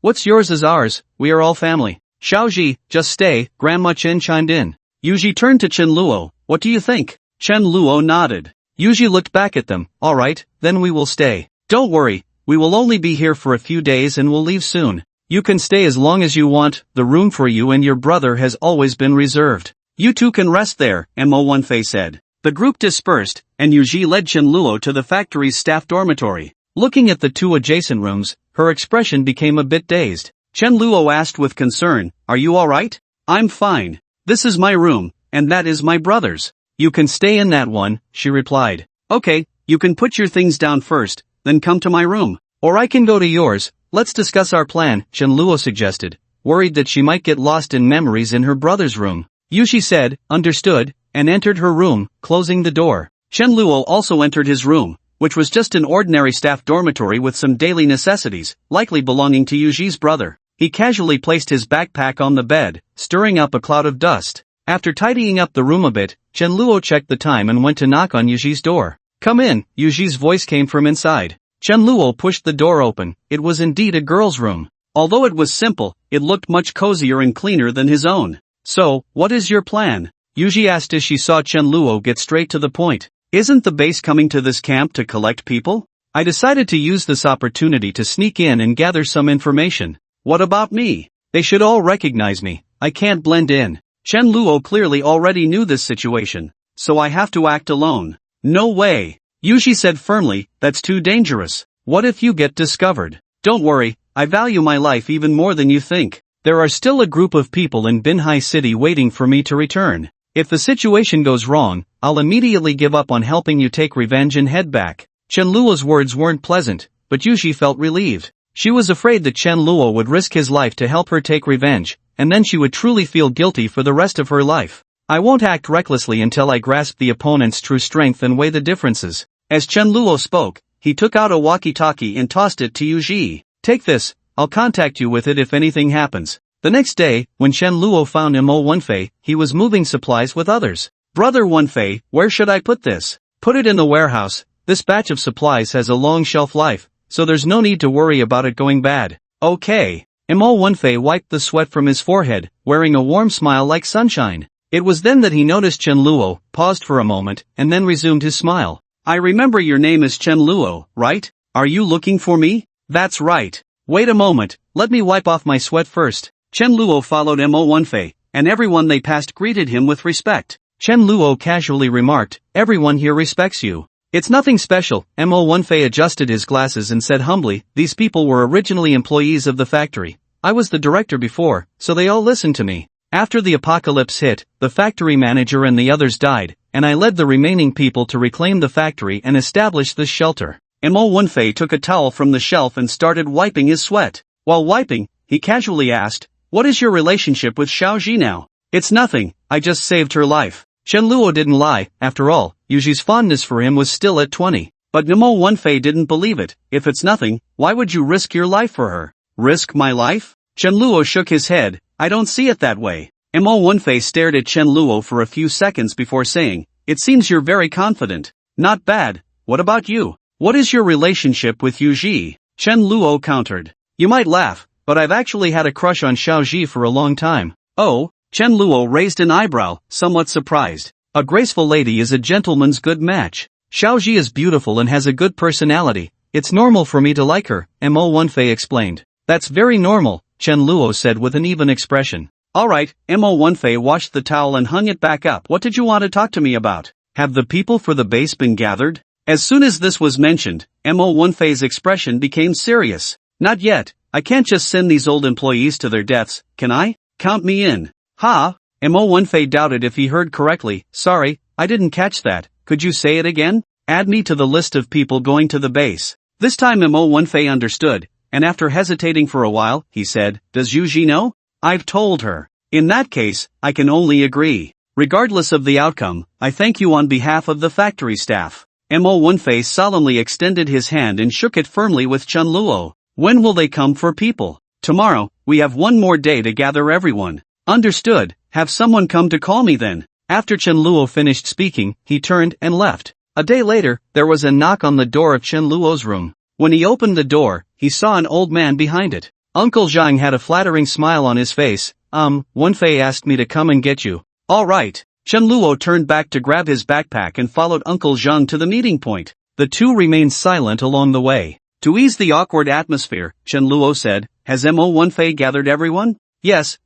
what's yours is ours, we are all family. Xiaoji, just stay, Grandma Chen chimed in. Yuji turned to Shenluo, what do you think? Shenluo nodded. Yuji looked back at them, alright, then we will stay. Don't worry, we will only be here for a few days and will leave soon. You can stay as long as you want, the room for you and your brother has always been reserved. You two can rest there, Mo Wonfei said. The group dispersed, and Yuji led Shenluo to the factory's staff dormitory. Looking at the two adjacent rooms, her expression became a bit dazed. Shenluo asked with concern, are you alright? I'm fine. This is my room, and that is my brother's. You can stay in that one, she replied. Okay, you can put your things down first, then come to my room. Or I can go to yours, let's discuss our plan, Shenluo suggested, worried that she might get lost in memories in her brother's room. Yuji said, understood, and entered her room, closing the door. Shenluo also entered his room, which was just an ordinary staff dormitory with some daily necessities, likely belonging to Yuji's brother. He casually placed his backpack on the bed, stirring up a cloud of dust. After tidying up the room a bit, Shenluo checked the time and went to knock on Yuji's door. Come in, Yuji's voice came from inside. Shenluo pushed the door open. It was indeed a girl's room. Although it was simple, it looked much cozier and cleaner than his own. So, what is your plan? Yuji asked as she saw Shenluo get straight to the point. Isn't the base coming to this camp to collect people? I decided to use this opportunity to sneak in and gather some information. What about me? They should all recognize me. I can't blend in. Shenluo clearly already knew this situation, so I have to act alone. No way. Yuji said firmly, that's too dangerous. What if you get discovered? Don't worry, I value my life even more than you think. There are still a group of people in Binhai City waiting for me to return. If the situation goes wrong, I'll immediately give up on helping you take revenge and head back. Shenluo's words weren't pleasant, but Yuji felt relieved. She was afraid that Shenluo would risk his life to help her take revenge, and then she would truly feel guilty for the rest of her life. I won't act recklessly until I grasp the opponent's true strength and weigh the differences. As Shenluo spoke, he took out a walkie-talkie and tossed it to Yuji. Take this, I'll contact you with it if anything happens. The next day, when Shenluo found Mo Wonfei, he was moving supplies with others. Brother Wonfei, where should I put this? Put it in the warehouse. This batch of supplies has a long shelf life, so there's no need to worry about it going bad. Okay. Mo Wonfei wiped the sweat from his forehead, wearing a warm smile like sunshine. It was then that he noticed Shenluo, paused for a moment, and then resumed his smile. I remember your name is Shenluo, right? Are you looking for me? That's right. Wait a moment, let me wipe off my sweat first. Shenluo followed Mo Wonfei, and everyone they passed greeted him with respect. Shenluo casually remarked, everyone here respects you. It's nothing special. Mo Wonfei adjusted his glasses and said humbly, these people were originally employees of the factory. I was the director before, so they all listened to me. After the apocalypse hit, the factory manager and the others died, and I led the remaining people to reclaim the factory and establish this shelter. Mo Wonfei took a towel from the shelf and started wiping his sweat. While wiping, he casually asked, what is your relationship with Xiaoji now? It's nothing, I just saved her life. Shenluo didn't lie, after all, Yuji's fondness for him was still at 20. But Mo Wonfei didn't believe it. If it's nothing, why would you risk your life for her? Risk my life? Shenluo shook his head, I don't see it that way. Mo Wonfei stared at Shenluo for a few seconds before saying, it seems you're very confident. Not bad, what about you? What is your relationship with Yuji? Shenluo countered. You might laugh, but I've actually had a crush on Xiaoji for a long time. Oh? Shenluo raised an eyebrow, somewhat surprised. A graceful lady is a gentleman's good match. Xiaoji is beautiful and has a good personality. It's normal for me to like her, Mo Wonfei explained. That's very normal, Shenluo said with an even expression. Alright, Mo Wonfei washed the towel and hung it back up. What did you want to talk to me about? Have the people for the base been gathered? As soon as this was mentioned, Mo Wonfei's expression became serious. Not yet. I can't just send these old employees to their deaths, can I? Count me in. Ha? Mo Wonfei doubted if he heard correctly. Sorry, I didn't catch that. Could you say it again? Add me to the list of people going to the base. This time Mo Wonfei understood, and after hesitating for a while, he said, does Yuji know? I've told her. In that case, I can only agree. Regardless of the outcome, I thank you on behalf of the factory staff. Mo Wunfei solemnly extended his hand and shook it firmly with Chen Luo. When will they come for people? Tomorrow, we have one more day to gather everyone. Understood, have someone come to call me then. After Chen Luo finished speaking, he turned and left. A day later, there was a knock on the door of Chen Luo's room. When he opened the door, he saw an old man behind it. Uncle Zhang had a flattering smile on his face. Wunfei asked me to come and get you. All right. Chen Luo turned back to grab his backpack and followed Uncle Zhang to the meeting point. The two remained silent along the way. To ease the awkward atmosphere, Chen Luo said, has Mo Wunfei gathered everyone? Yes,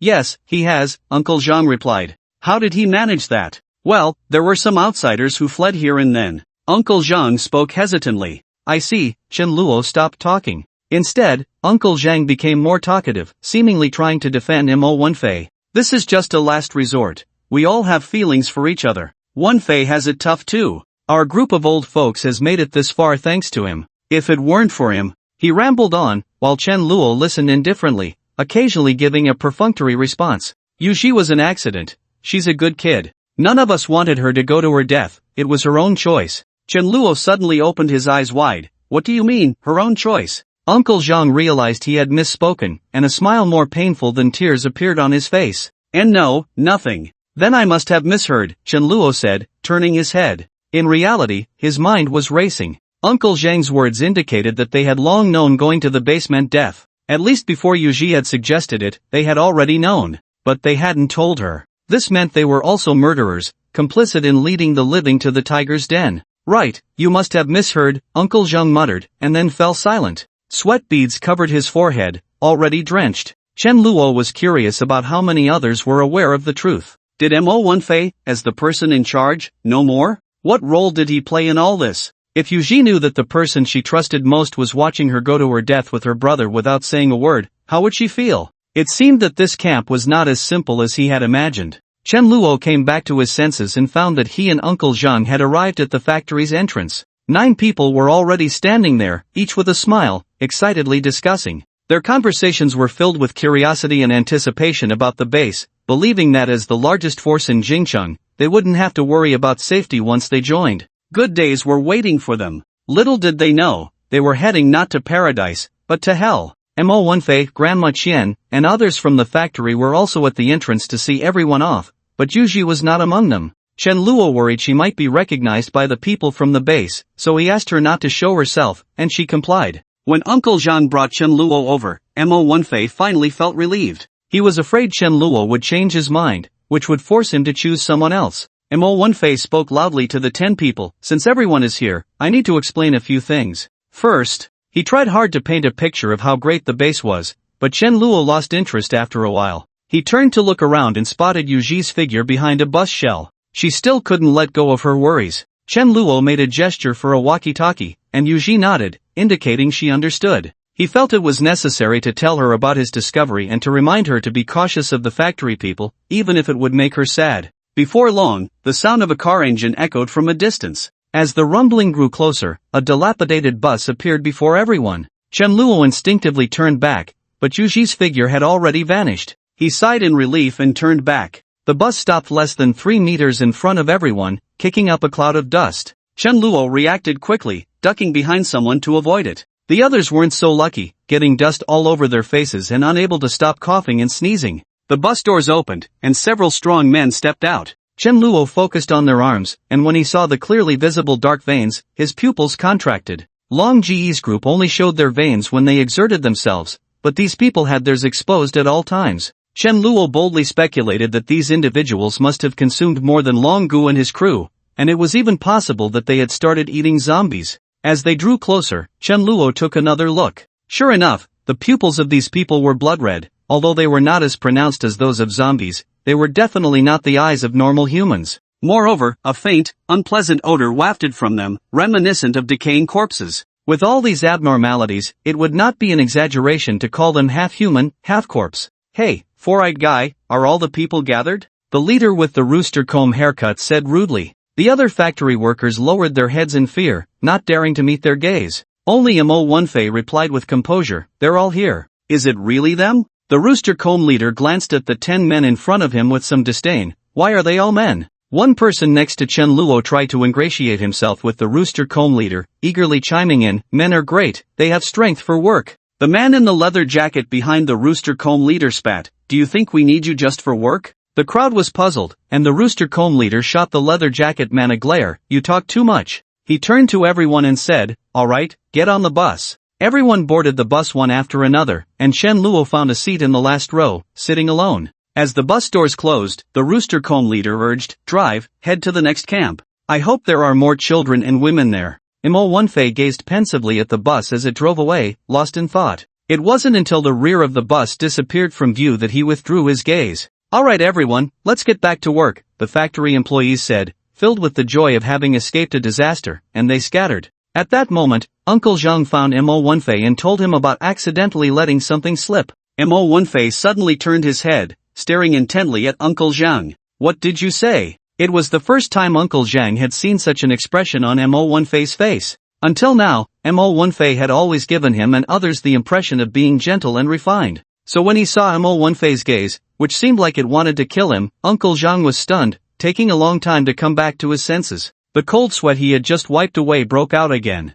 he has, Uncle Zhang replied. How did he manage that? Well, there were some outsiders who fled here and then. Uncle Zhang spoke hesitantly. I see, Chen Luo stopped talking. Instead, Uncle Zhang became more talkative, seemingly trying to defend Mo Wunfei. This is just a last resort. We all have feelings for each other. Wunfei has it tough too. Our group of old folks has made it this far thanks to him. If it weren't for him, he rambled on, while Chen Luo listened indifferently, occasionally giving a perfunctory response. Yuji was an accident. She's a good kid. None of us wanted her to go to her death, it was her own choice. Chen Luo suddenly opened his eyes wide. What do you mean, her own choice? Uncle Zhang realized he had misspoken, and a smile more painful than tears appeared on his face. And no, nothing. Then I must have misheard, Chen Luo said, turning his head. In reality, his mind was racing. Uncle Zhang's words indicated that they had long known going to the base meant death. At least before Yuji had suggested it, they had already known. But they hadn't told her. This meant they were also murderers, complicit in leading the living to the tiger's den. Right, you must have misheard, Uncle Zhang muttered, and then fell silent. Sweat beads covered his forehead, already drenched. Chen Luo was curious about how many others were aware of the truth. Did Mo Wunfei, as the person in charge, know more? What role did he play in all this? If Yuji knew that the person she trusted most was watching her go to her death with her brother without saying a word, how would she feel? It seemed that this camp was not as simple as he had imagined. Chen Luo came back to his senses and found that he and Uncle Zhang had arrived at the factory's entrance. 9 people were already standing there, each with a smile, excitedly discussing. Their conversations were filled with curiosity and anticipation about the base, believing that as the largest force in Jingcheng, they wouldn't have to worry about safety once they joined. Good days were waiting for them. Little did they know, they were heading not to paradise, but to hell. Mo Wunfei, Grandma Qian, and others from the factory were also at the entrance to see everyone off, but Yuji was not among them. Chen Luo worried she might be recognized by the people from the base, so he asked her not to show herself, and she complied. When Uncle Zhang brought Chen Luo over, Mo Wunfei finally felt relieved. He was afraid Chen Luo would change his mind, which would force him to choose someone else. Mo Wunfei spoke loudly to the 10 people, since everyone is here, I need to explain a few things. First, he tried hard to paint a picture of how great the base was, but Chen Luo lost interest after a while. He turned to look around and spotted Yuji's figure behind a bus shell. She still couldn't let go of her worries. Chen Luo made a gesture for a walkie-talkie, and Yuji nodded, indicating she understood. He felt it was necessary to tell her about his discovery and to remind her to be cautious of the factory people, even if it would make her sad. Before long, the sound of a car engine echoed from a distance. As the rumbling grew closer, a dilapidated bus appeared before everyone. Chen Luo instinctively turned back, but Yuji's figure had already vanished. He sighed in relief and turned back. The bus stopped less than 3 meters in front of everyone, kicking up a cloud of dust. Chen Luo reacted quickly, ducking behind someone to avoid it. The others weren't so lucky, getting dust all over their faces and unable to stop coughing and sneezing. The bus doors opened, and several strong men stepped out. Chen Luo focused on their arms, and when he saw the clearly visible dark veins, his pupils contracted. Long Ji's group only showed their veins when they exerted themselves, but these people had theirs exposed at all times. Chen Luo boldly speculated that these individuals must have consumed more than Long Gu and his crew, and it was even possible that they had started eating zombies. As they drew closer, Chen Luo took another look. Sure enough, the pupils of these people were blood red. Although they were not as pronounced as those of zombies, they were definitely not the eyes of normal humans. Moreover, a faint, unpleasant odor wafted from them, reminiscent of decaying corpses. With all these abnormalities, it would not be an exaggeration to call them half-human, half-corpse. Hey, four-eyed guy, are all the people gathered? The leader with the rooster comb haircut said rudely. The other factory workers lowered their heads in fear, not daring to meet their gaze. Only Mo Wunfei replied with composure, they're all here. Is it really them? The rooster comb leader glanced at the 10 men in front of him with some disdain, Why are they all men? One person next to Chen Luo tried to ingratiate himself with the rooster comb leader, eagerly chiming in, "Men are great, they have strength for work." The man in the leather jacket behind the rooster comb leader spat, "Do you think we need you just for work?" The crowd was puzzled, and the rooster comb leader shot the leather jacket man a glare, "You talk too much." He turned to everyone and said, "All right, get on the bus." Everyone boarded the bus one after another, and Chen Luo found a seat in the last row, sitting alone. As the bus doors closed, the rooster comb leader urged, "Drive, head to the next camp. I hope there are more children and women there." Mo Wunfei gazed pensively at the bus as it drove away, lost in thought. It wasn't until the rear of the bus disappeared from view that he withdrew his gaze. "All right everyone, let's get back to work," the factory employees said, filled with the joy of having escaped a disaster, and they scattered. At that moment, Uncle Zhang found Mo Wunfei and told him about accidentally letting something slip. Mo Wunfei suddenly turned his head, staring intently at Uncle Zhang. "What did you say?" It was the first time Uncle Zhang had seen such an expression on Mo Wunfei's face. Until now, Mo Wunfei had always given him and others the impression of being gentle and refined. So when he saw Mo Wunfei's gaze, which seemed like it wanted to kill him, Uncle Zhang was stunned, taking a long time to come back to his senses. The cold sweat he had just wiped away broke out again.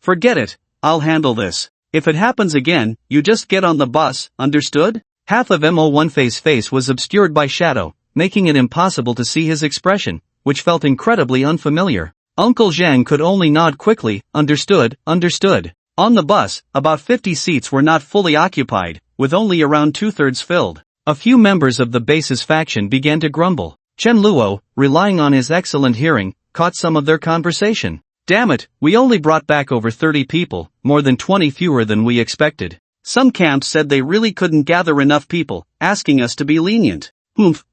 Forget it, I'll handle this. If it happens again, you just get on the bus, understood?" Half of Mo Wunfei's face was obscured by shadow, making it impossible to see his expression, which felt incredibly unfamiliar. Uncle Zhang could only nod quickly, "Understood, understood." On the bus, about 50 seats were not fully occupied, with only around 2/3 filled. A few members of the base's faction began to grumble. Chen Luo, relying on his excellent hearing, caught some of their conversation. "Damn it, we only brought back over 30 people, more than 20 fewer than we expected. Some camps said they really couldn't gather enough people, asking us to be lenient.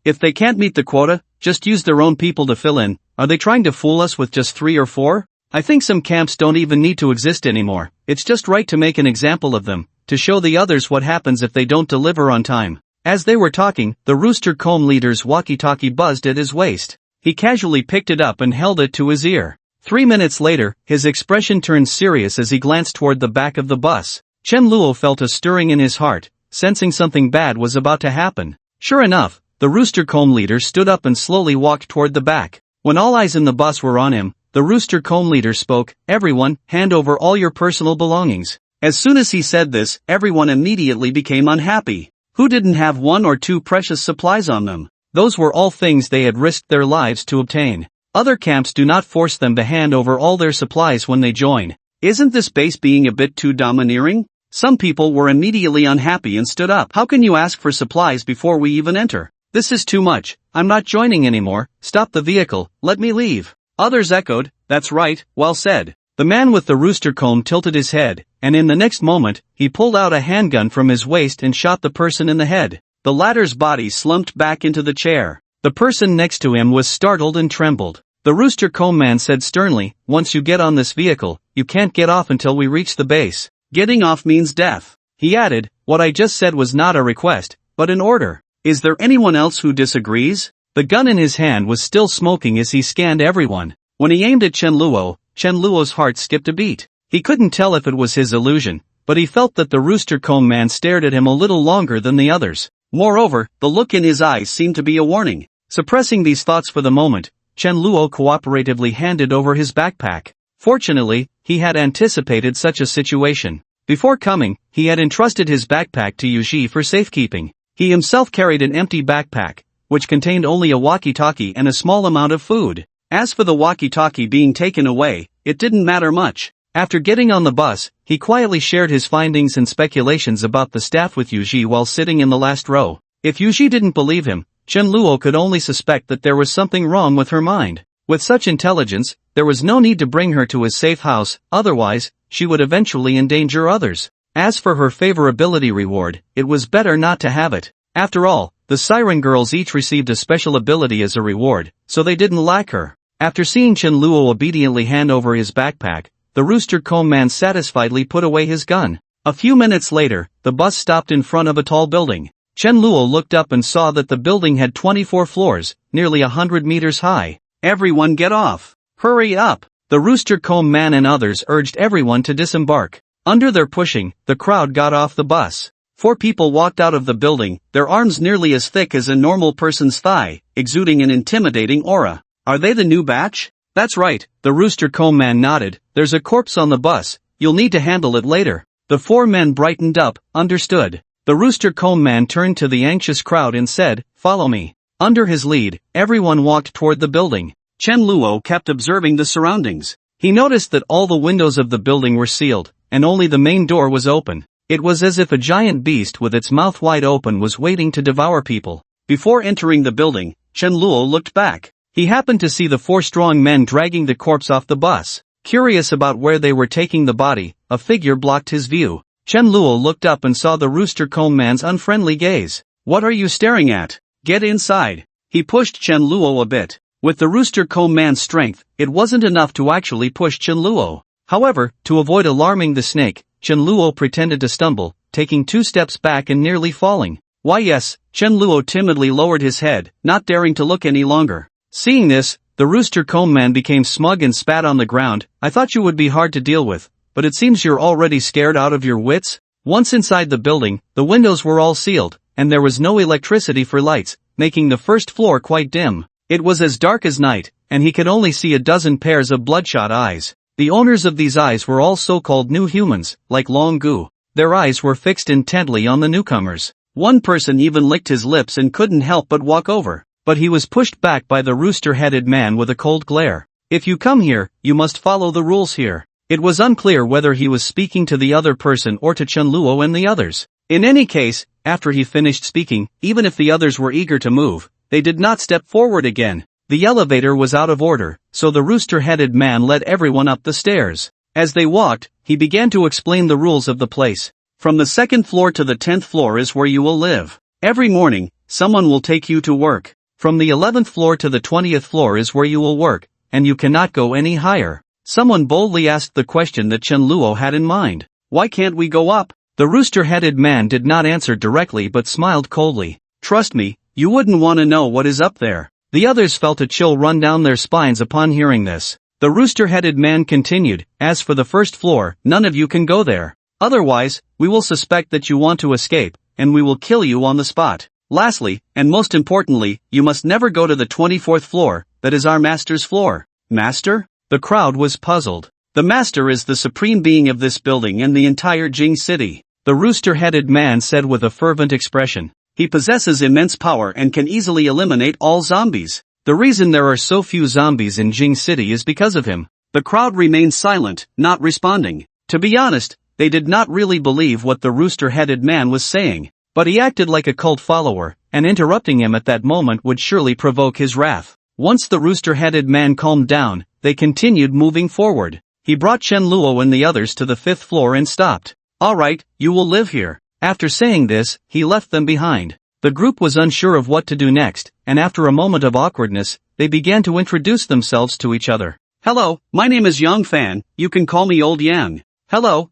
If they can't meet the quota, just use their own people to fill in. Are they trying to fool us with just 3 or 4? I think some camps don't even need to exist anymore. It's just right to make an example of them, to show the others what happens if they don't deliver on time." As they were talking, the rooster comb leader's walkie-talkie buzzed at his waist. He casually picked it up and held it to his ear. 3 minutes later, his expression turned serious as he glanced toward the back of the bus. Chen Luo felt a stirring in his heart, sensing something bad was about to happen. Sure enough, the rooster comb leader stood up and slowly walked toward the back. When all eyes in the bus were on him, the rooster comb leader spoke, "Everyone, hand over all your personal belongings." As soon as he said this, everyone immediately became unhappy. Who didn't have 1 or 2 precious supplies on them? Those were all things they had risked their lives to obtain. Other camps do not force them to hand over all their supplies when they join. Isn't this base being a bit too domineering? Some people were immediately unhappy and stood up. "How can you ask for supplies before we even enter? This is too much. I'm not joining anymore. Stop the vehicle, let me leave." Others echoed, "That's right, well said." The man with the rooster comb tilted his head, and in the next moment, he pulled out a handgun from his waist and shot the person in the head. The latter's body slumped back into the chair. The person next to him was startled and trembled. The rooster comb man said sternly, "Once you get on this vehicle, you can't get off until we reach the base. Getting off means death." He added, "What I just said was not a request, but an order. Is there anyone else who disagrees?" The gun in his hand was still smoking as he scanned everyone. When he aimed at Chen Luo's heart skipped a beat. He couldn't tell if it was his illusion, but he felt that the rooster comb man stared at him a little longer than the others. Moreover, the look in his eyes seemed to be a warning. Suppressing these thoughts for the moment, Chen Luo cooperatively handed over his backpack. Fortunately, he had anticipated such a situation. Before coming, he had entrusted his backpack to Yuji for safekeeping. He himself carried an empty backpack, which contained only a walkie-talkie and a small amount of food. As for the walkie-talkie being taken away, it didn't matter much. After getting on the bus, he quietly shared his findings and speculations about the staff with Yuji while sitting in the last row. If Yuji didn't believe him, Chen Luo could only suspect that there was something wrong with her mind. With such intelligence, there was no need to bring her to his safe house, otherwise, she would eventually endanger others. As for her favorability reward, it was better not to have it. After all, the siren girls each received a special ability as a reward, so they didn't lack her. After seeing Chen Luo obediently hand over his backpack, the rooster comb man satisfiedly put away his gun. A few minutes later, the bus stopped in front of a tall building. Chen Luo looked up and saw that the building had 24 floors, nearly 100 meters high. "Everyone get off! Hurry up!" The rooster comb man and others urged everyone to disembark. Under their pushing, the crowd got off the bus. 4 people walked out of the building, their arms nearly as thick as a normal person's thigh, exuding an intimidating aura. Are they the new batch? That's right, the Rooster Comb Man nodded. There's a corpse on the bus, you'll need to handle it later. The 4 men brightened up. Understood. The Rooster Comb Man turned to the anxious crowd and said, follow me. Under his lead, everyone walked toward the building. Chen Luo kept observing the surroundings. He noticed that all the windows of the building were sealed, and only the main door was open. It was as if a giant beast with its mouth wide open was waiting to devour people. Before entering the building, Chen Luo looked back. He happened to see the 4 strong men dragging the corpse off the bus. Curious about where they were taking the body, a figure blocked his view. Chen Luo looked up and saw the Rooster Comb Man's unfriendly gaze. What are you staring at? Get inside. He pushed Chen Luo a bit. With the Rooster Comb Man's strength, it wasn't enough to actually push Chen Luo. However, to avoid alarming the snake, Chen Luo pretended to stumble, taking 2 steps back and nearly falling. Why yes, Chen Luo timidly lowered his head, not daring to look any longer. Seeing this, the Rooster Comb Man became smug and spat on the ground. I thought you would be hard to deal with, but it seems you're already scared out of your wits? Once inside the building, the windows were all sealed, and there was no electricity for lights, making the first floor quite dim. It was as dark as night, and he could only see a dozen pairs of bloodshot eyes. The owners of these eyes were all so-called new humans, like Long Gu. Their eyes were fixed intently on the newcomers. One person even licked his lips and couldn't help but walk over. But he was pushed back by the rooster-headed man with a cold glare. If you come here, you must follow the rules here. It was unclear whether he was speaking to the other person or to Chen Luo and the others. In any case, after he finished speaking, even if the others were eager to move, they did not step forward again. The elevator was out of order, so the rooster-headed man led everyone up the stairs. As they walked, he began to explain the rules of the place. From the 2nd floor to the 10th floor is where you will live. Every morning, someone will take you to work. From the 11th floor to the 20th floor is where you will work, and you cannot go any higher. Someone boldly asked the question that Chen Luo had in mind. Why can't we go up? The rooster-headed man did not answer directly but smiled coldly. Trust me, you wouldn't want to know what is up there. The others felt a chill run down their spines upon hearing this. The rooster-headed man continued, as for the 1st floor, none of you can go there. Otherwise, we will suspect that you want to escape, and we will kill you on the spot. Lastly, and most importantly, you must never go to the 24th floor, that is our master's floor. Master? The crowd was puzzled. The master is the supreme being of this building and the entire Jing city. The rooster-headed man said with a fervent expression. He possesses immense power and can easily eliminate all zombies. The reason there are so few zombies in Jing city is because of him. The crowd remained silent, not responding. To be honest, they did not really believe what the rooster-headed man was saying. But he acted like a cult follower, and interrupting him at that moment would surely provoke his wrath. Once the rooster-headed man calmed down, they continued moving forward. He brought Chen Luo and the others to the 5th floor and stopped. Alright, you will live here. After saying this, he left them behind. The group was unsure of what to do next, and after a moment of awkwardness, they began to introduce themselves to each other. Hello, my name is Yang Fan, you can call me Old Yang. Hello,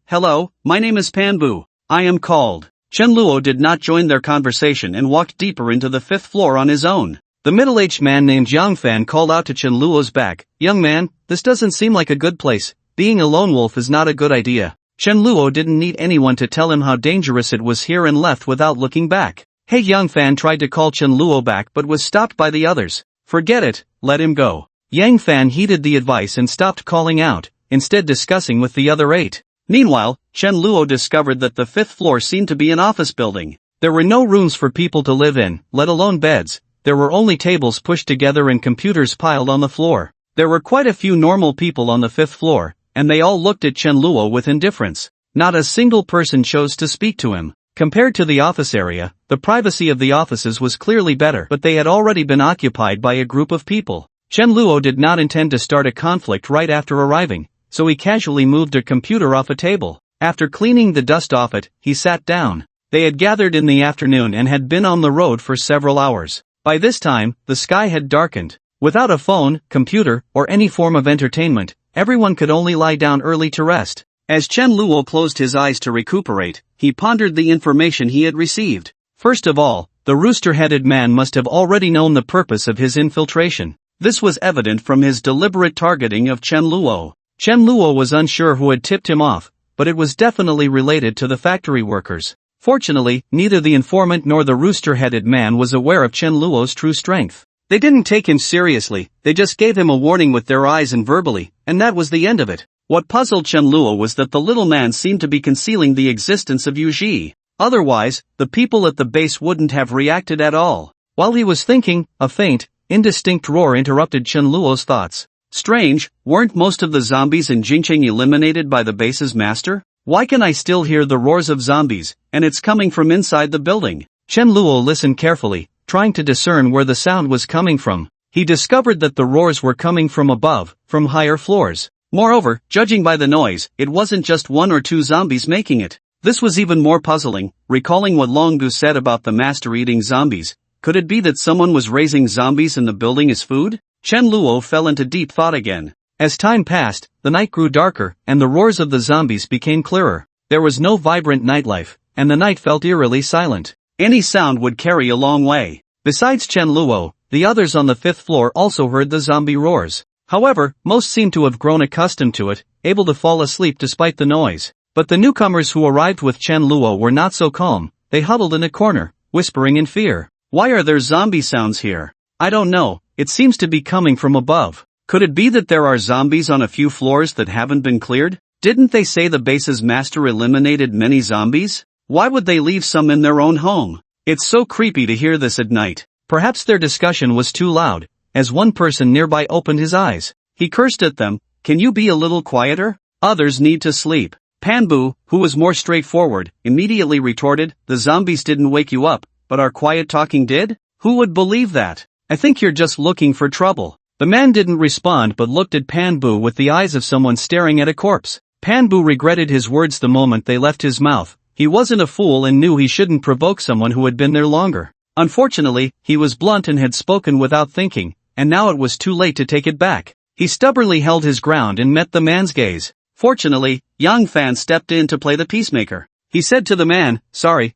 my name is Panbu. I am called. Chen Luo did not join their conversation and walked deeper into the 5th floor on his own. The middle-aged man named Yang Fan called out to Chen Luo's back, Young man, this doesn't seem like a good place. Being a lone wolf is not a good idea. Chen Luo didn't need anyone to tell him how dangerous it was here and left without looking back. Hey, Yang Fan tried to call Chen Luo back but was stopped by the others. Forget it, let him go. Yang Fan heeded the advice and stopped calling out, instead discussing with the other 8. Meanwhile, Chen Luo discovered that the 5th floor seemed to be an office building. There were no rooms for people to live in, let alone beds. There were only tables pushed together and computers piled on the floor. There were quite a few normal people on the 5th floor, and they all looked at Chen Luo with indifference. Not a single person chose to speak to him. Compared to the office area, the privacy of the offices was clearly better, but they had already been occupied by a group of people. Chen Luo did not intend to start a conflict right after arriving, so he casually moved a computer off a table. After cleaning the dust off it, he sat down. They had gathered in the afternoon and had been on the road for several hours. By this time, the sky had darkened. Without a phone, computer, or any form of entertainment, everyone could only lie down early to rest. As Chen Luo closed his eyes to recuperate, he pondered the information he had received. First of all, the rooster-headed man must have already known the purpose of his infiltration. This was evident from his deliberate targeting of Chen Luo. Chen Luo was unsure who had tipped him off, but it was definitely related to the factory workers. Fortunately, neither the informant nor the rooster-headed man was aware of Chen Luo's true strength. They didn't take him seriously, they just gave him a warning with their eyes and verbally, and that was the end of it. What puzzled Chen Luo was that the little man seemed to be concealing the existence of Yu Ji. Otherwise, the people at the base wouldn't have reacted at all. While he was thinking, a faint, indistinct roar interrupted Chen Luo's thoughts. Strange, weren't most of the zombies in Jingcheng eliminated by the base's master? Why can I still hear the roars of zombies, and it's coming from inside the building? Chen Luo listened carefully, trying to discern where the sound was coming from. He discovered that the roars were coming from above, from higher floors. Moreover, judging by the noise, it wasn't just one or two zombies making it. This was even more puzzling, recalling what Long Bu said about the master eating zombies. Could it be that someone was raising zombies in the building as food? Chen Luo fell into deep thought again. As time passed, the night grew darker, and the roars of the zombies became clearer. There was no vibrant nightlife, and the night felt eerily silent. Any sound would carry a long way. Besides Chen Luo, the others on the 5th floor also heard the zombie roars. However, most seemed to have grown accustomed to it, able to fall asleep despite the noise. But the newcomers who arrived with Chen Luo were not so calm. They huddled in a corner, whispering in fear. Why are there zombie sounds here? I don't know, it seems to be coming from above. Could it be that there are zombies on a few floors that haven't been cleared? Didn't they say the base's master eliminated many zombies? Why would they leave some in their own home? It's so creepy to hear this at night. Perhaps their discussion was too loud. As one person nearby opened his eyes, he cursed at them. Can you be a little quieter? Others need to sleep. Panbu, who was more straightforward, immediately retorted, the zombies didn't wake you up, but our quiet talking did? Who would believe that? I think you're just looking for trouble. The man didn't respond but looked at Panbu with the eyes of someone staring at a corpse. Panbu regretted his words the moment they left his mouth. He wasn't a fool and knew he shouldn't provoke someone who had been there longer. Unfortunately, he was blunt and had spoken without thinking. And now it was too late to take it back. He stubbornly held his ground and met the man's gaze. Fortunately, Yang Fan stepped in to play the peacemaker. He said to the man, sorry,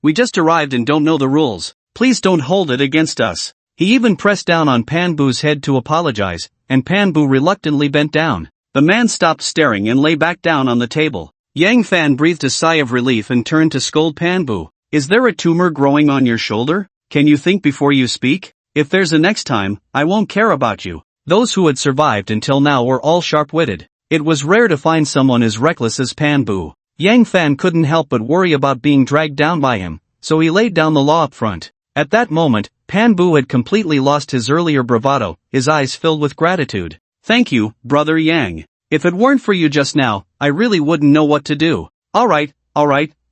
we just arrived and don't know the rules. Please don't hold it against us. He even pressed down on Panbu's head to apologize, and Panbu reluctantly bent down. The man stopped staring and lay back down on the table. Yang Fan breathed a sigh of relief and turned to scold Panbu. Is there a tumor growing on your shoulder? Can you think before you speak? If there's a next time, I won't care about you. Those who had survived until now were all sharp-witted. It was rare to find someone as reckless as Panbu. Yang Fan couldn't help but worry about being dragged down by him, so he laid down the law up front. At that moment, Panbu had completely lost his earlier bravado, his eyes filled with gratitude. Thank you, Brother Yang. If it weren't for you just now, I really wouldn't know what to do. Alright,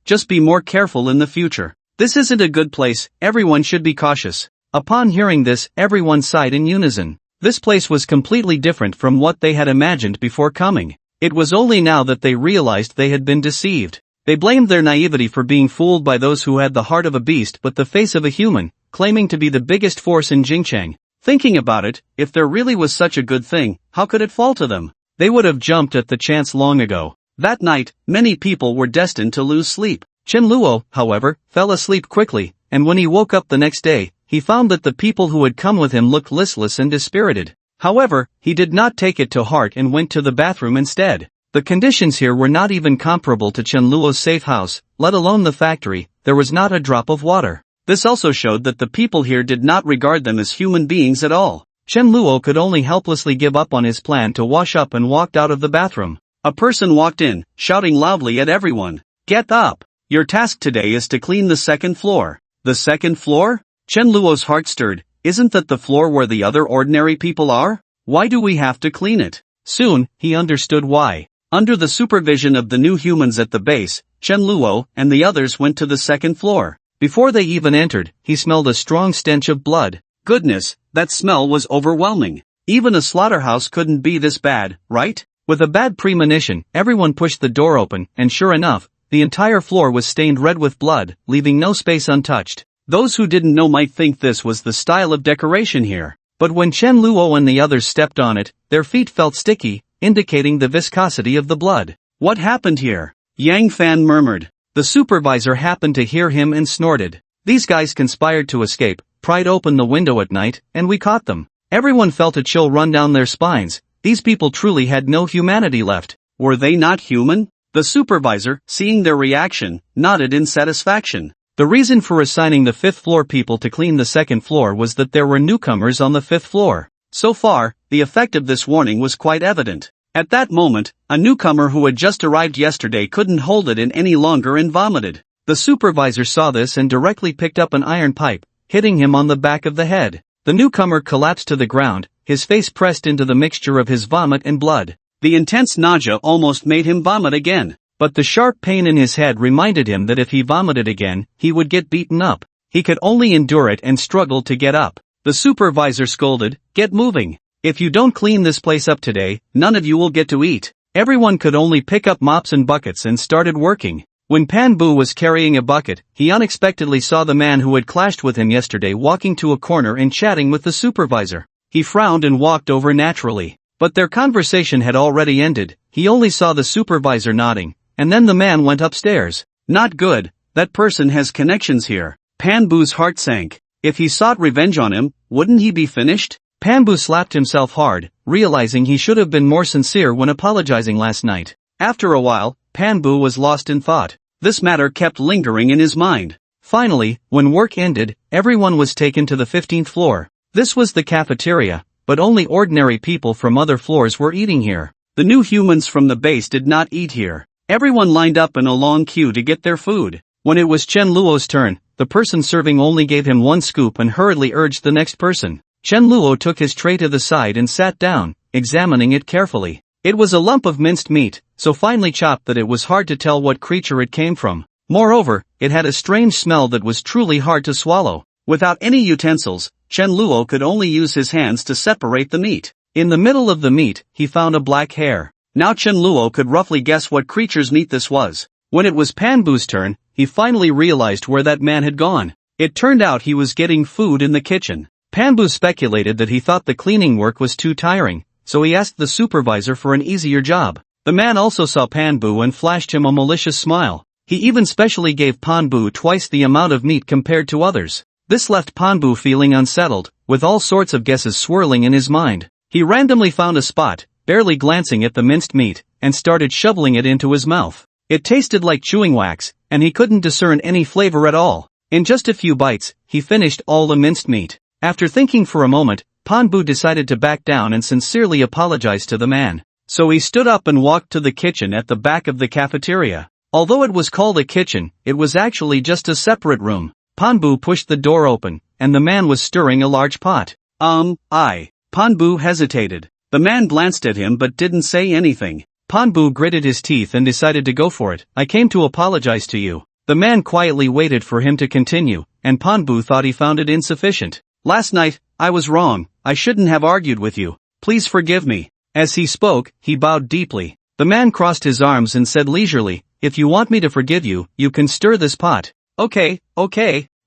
just be more careful in the future. This isn't a good place, everyone should be cautious. Upon hearing this, everyone sighed in unison. This place was completely different from what they had imagined before coming. It was only now that they realized they had been deceived. They blamed their naivety for being fooled by those who had the heart of a beast but the face of a human, claiming to be the biggest force in Jingcheng. Thinking about it, if there really was such a good thing, how could it fall to them? They would have jumped at the chance long ago. That night, many people were destined to lose sleep. Chen Luo, however, fell asleep quickly, and when he woke up the next day, he found that the people who had come with him looked listless and dispirited. However, he did not take it to heart and went to the bathroom instead. The conditions here were not even comparable to Chen Luo's safe house, let alone the factory. There was not a drop of water. This also showed that the people here did not regard them as human beings at all. Chen Luo could only helplessly give up on his plan to wash up and walked out of the bathroom. A person walked in, shouting loudly at everyone. Get up! Your task today is to clean the 2nd floor. The 2nd floor? Chen Luo's heart stirred. Isn't that the floor where the other ordinary people are? Why do we have to clean it? Soon, he understood why. Under the supervision of the new humans at the base, Chen Luo and the others went to the 2nd floor. Before they even entered, he smelled a strong stench of blood. Goodness, that smell was overwhelming. Even a slaughterhouse couldn't be this bad, right? With a bad premonition, everyone pushed the door open, and sure enough, the entire floor was stained red with blood, leaving no space untouched. Those who didn't know might think this was the style of decoration here. But when Chen Luo and the others stepped on it, their feet felt sticky, indicating the viscosity of the blood. What happened here? Yang Fan murmured. The supervisor happened to hear him and snorted. These guys conspired to escape, pried open the window at night, and we caught them. Everyone felt a chill run down their spines. These people truly had no humanity left. Were they not human? The supervisor, seeing their reaction, nodded in satisfaction. The reason for assigning the 5th floor people to clean the 2nd floor was that there were newcomers on the 5th floor. So far, the effect of this warning was quite evident. At that moment, a newcomer who had just arrived yesterday couldn't hold it in any longer and vomited. The supervisor saw this and directly picked up an iron pipe, hitting him on the back of the head. The newcomer collapsed to the ground, his face pressed into the mixture of his vomit and blood. The intense nausea almost made him vomit again. But the sharp pain in his head reminded him that if he vomited again, he would get beaten up. He could only endure it and struggled to get up. The supervisor scolded, "Get moving. If you don't clean this place up today, none of you will get to eat." Everyone could only pick up mops and buckets and started working. When Panbu was carrying a bucket, he unexpectedly saw the man who had clashed with him yesterday walking to a corner and chatting with the supervisor. He frowned and walked over naturally. But their conversation had already ended. He only saw the supervisor nodding, and then the man went upstairs. Not good, that person has connections here. Panbu's heart sank. If he sought revenge on him, wouldn't he be finished? Panbu slapped himself hard, realizing he should have been more sincere when apologizing last night. After a while, Panbu was lost in thought. This matter kept lingering in his mind. Finally, when work ended, everyone was taken to the 15th floor. This was the cafeteria, but only ordinary people from other floors were eating here. The new humans from the base did not eat here. Everyone lined up in a long queue to get their food. When it was Chen Luo's turn, the person serving only gave him one scoop and hurriedly urged the next person. Chen Luo took his tray to the side and sat down, examining it carefully. It was a lump of minced meat, so finely chopped that it was hard to tell what creature it came from. Moreover, it had a strange smell that was truly hard to swallow. Without any utensils, Chen Luo could only use his hands to separate the meat. In the middle of the meat, he found a black hair. Now Chen Luo could roughly guess what creature's meat this was. When it was Panbu's turn, he finally realized where that man had gone. It turned out he was getting food in the kitchen. Panbu speculated that he thought the cleaning work was too tiring, so he asked the supervisor for an easier job. The man also saw Panbu and flashed him a malicious smile. He even specially gave Panbu twice the amount of meat compared to others. This left Panbu feeling unsettled, with all sorts of guesses swirling in his mind. He randomly found a spot, barely glancing at the minced meat, and started shoveling it into his mouth. It tasted like chewing wax, and he couldn't discern any flavor at all. In just a few bites, he finished all the minced meat. After thinking for a moment, Panbu decided to back down and sincerely apologize to the man. So he stood up and walked to the kitchen at the back of the cafeteria. Although it was called a kitchen, it was actually just a separate room. Panbu pushed the door open, and the man was stirring a large pot. Panbu hesitated. The man glanced at him but didn't say anything. Panbu gritted his teeth and decided to go for it. "I came to apologize to you." The man quietly waited for him to continue, and Panbu thought he found it insufficient. "Last night, I was wrong. I shouldn't have argued with you. Please forgive me." As he spoke, he bowed deeply. The man crossed his arms and said leisurely, "If you want me to forgive you, you can stir this pot." Okay.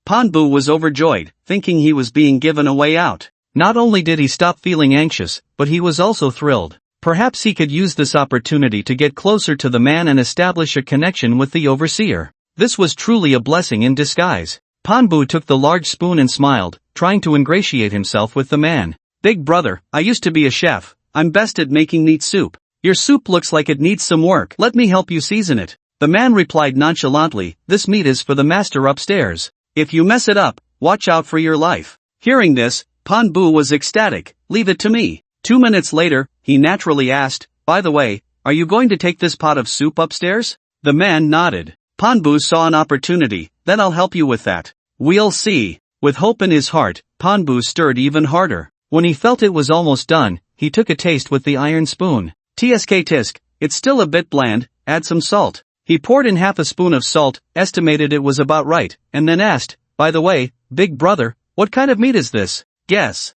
Panbu was overjoyed, thinking he was being given a way out. Not only did he stop feeling anxious, but he was also thrilled. Perhaps he could use this opportunity to get closer to the man and establish a connection with the overseer. This was truly a blessing in disguise. Panbu took the large spoon and smiled, trying to ingratiate himself with the man. "Big brother, I used to be a chef. I'm best at making meat soup. Your soup looks like it needs some work. Let me help you season it." The man replied nonchalantly, "This meat is for the master upstairs. If you mess it up, watch out for your life." Hearing this, Panbu was ecstatic. "Leave it to me." 2 minutes later, he naturally asked, "By the way, are you going to take this pot of soup upstairs?" The man nodded. Panbu saw an opportunity. "Then I'll help you with that. We'll see." With hope in his heart, Panbu stirred even harder. When he felt it was almost done, he took a taste with the iron spoon. Tisk, it's still a bit bland, add some salt. He poured in half a spoon of salt, estimated it was about right, and then asked, "By the way, big brother, what kind of meat is this?" Guess.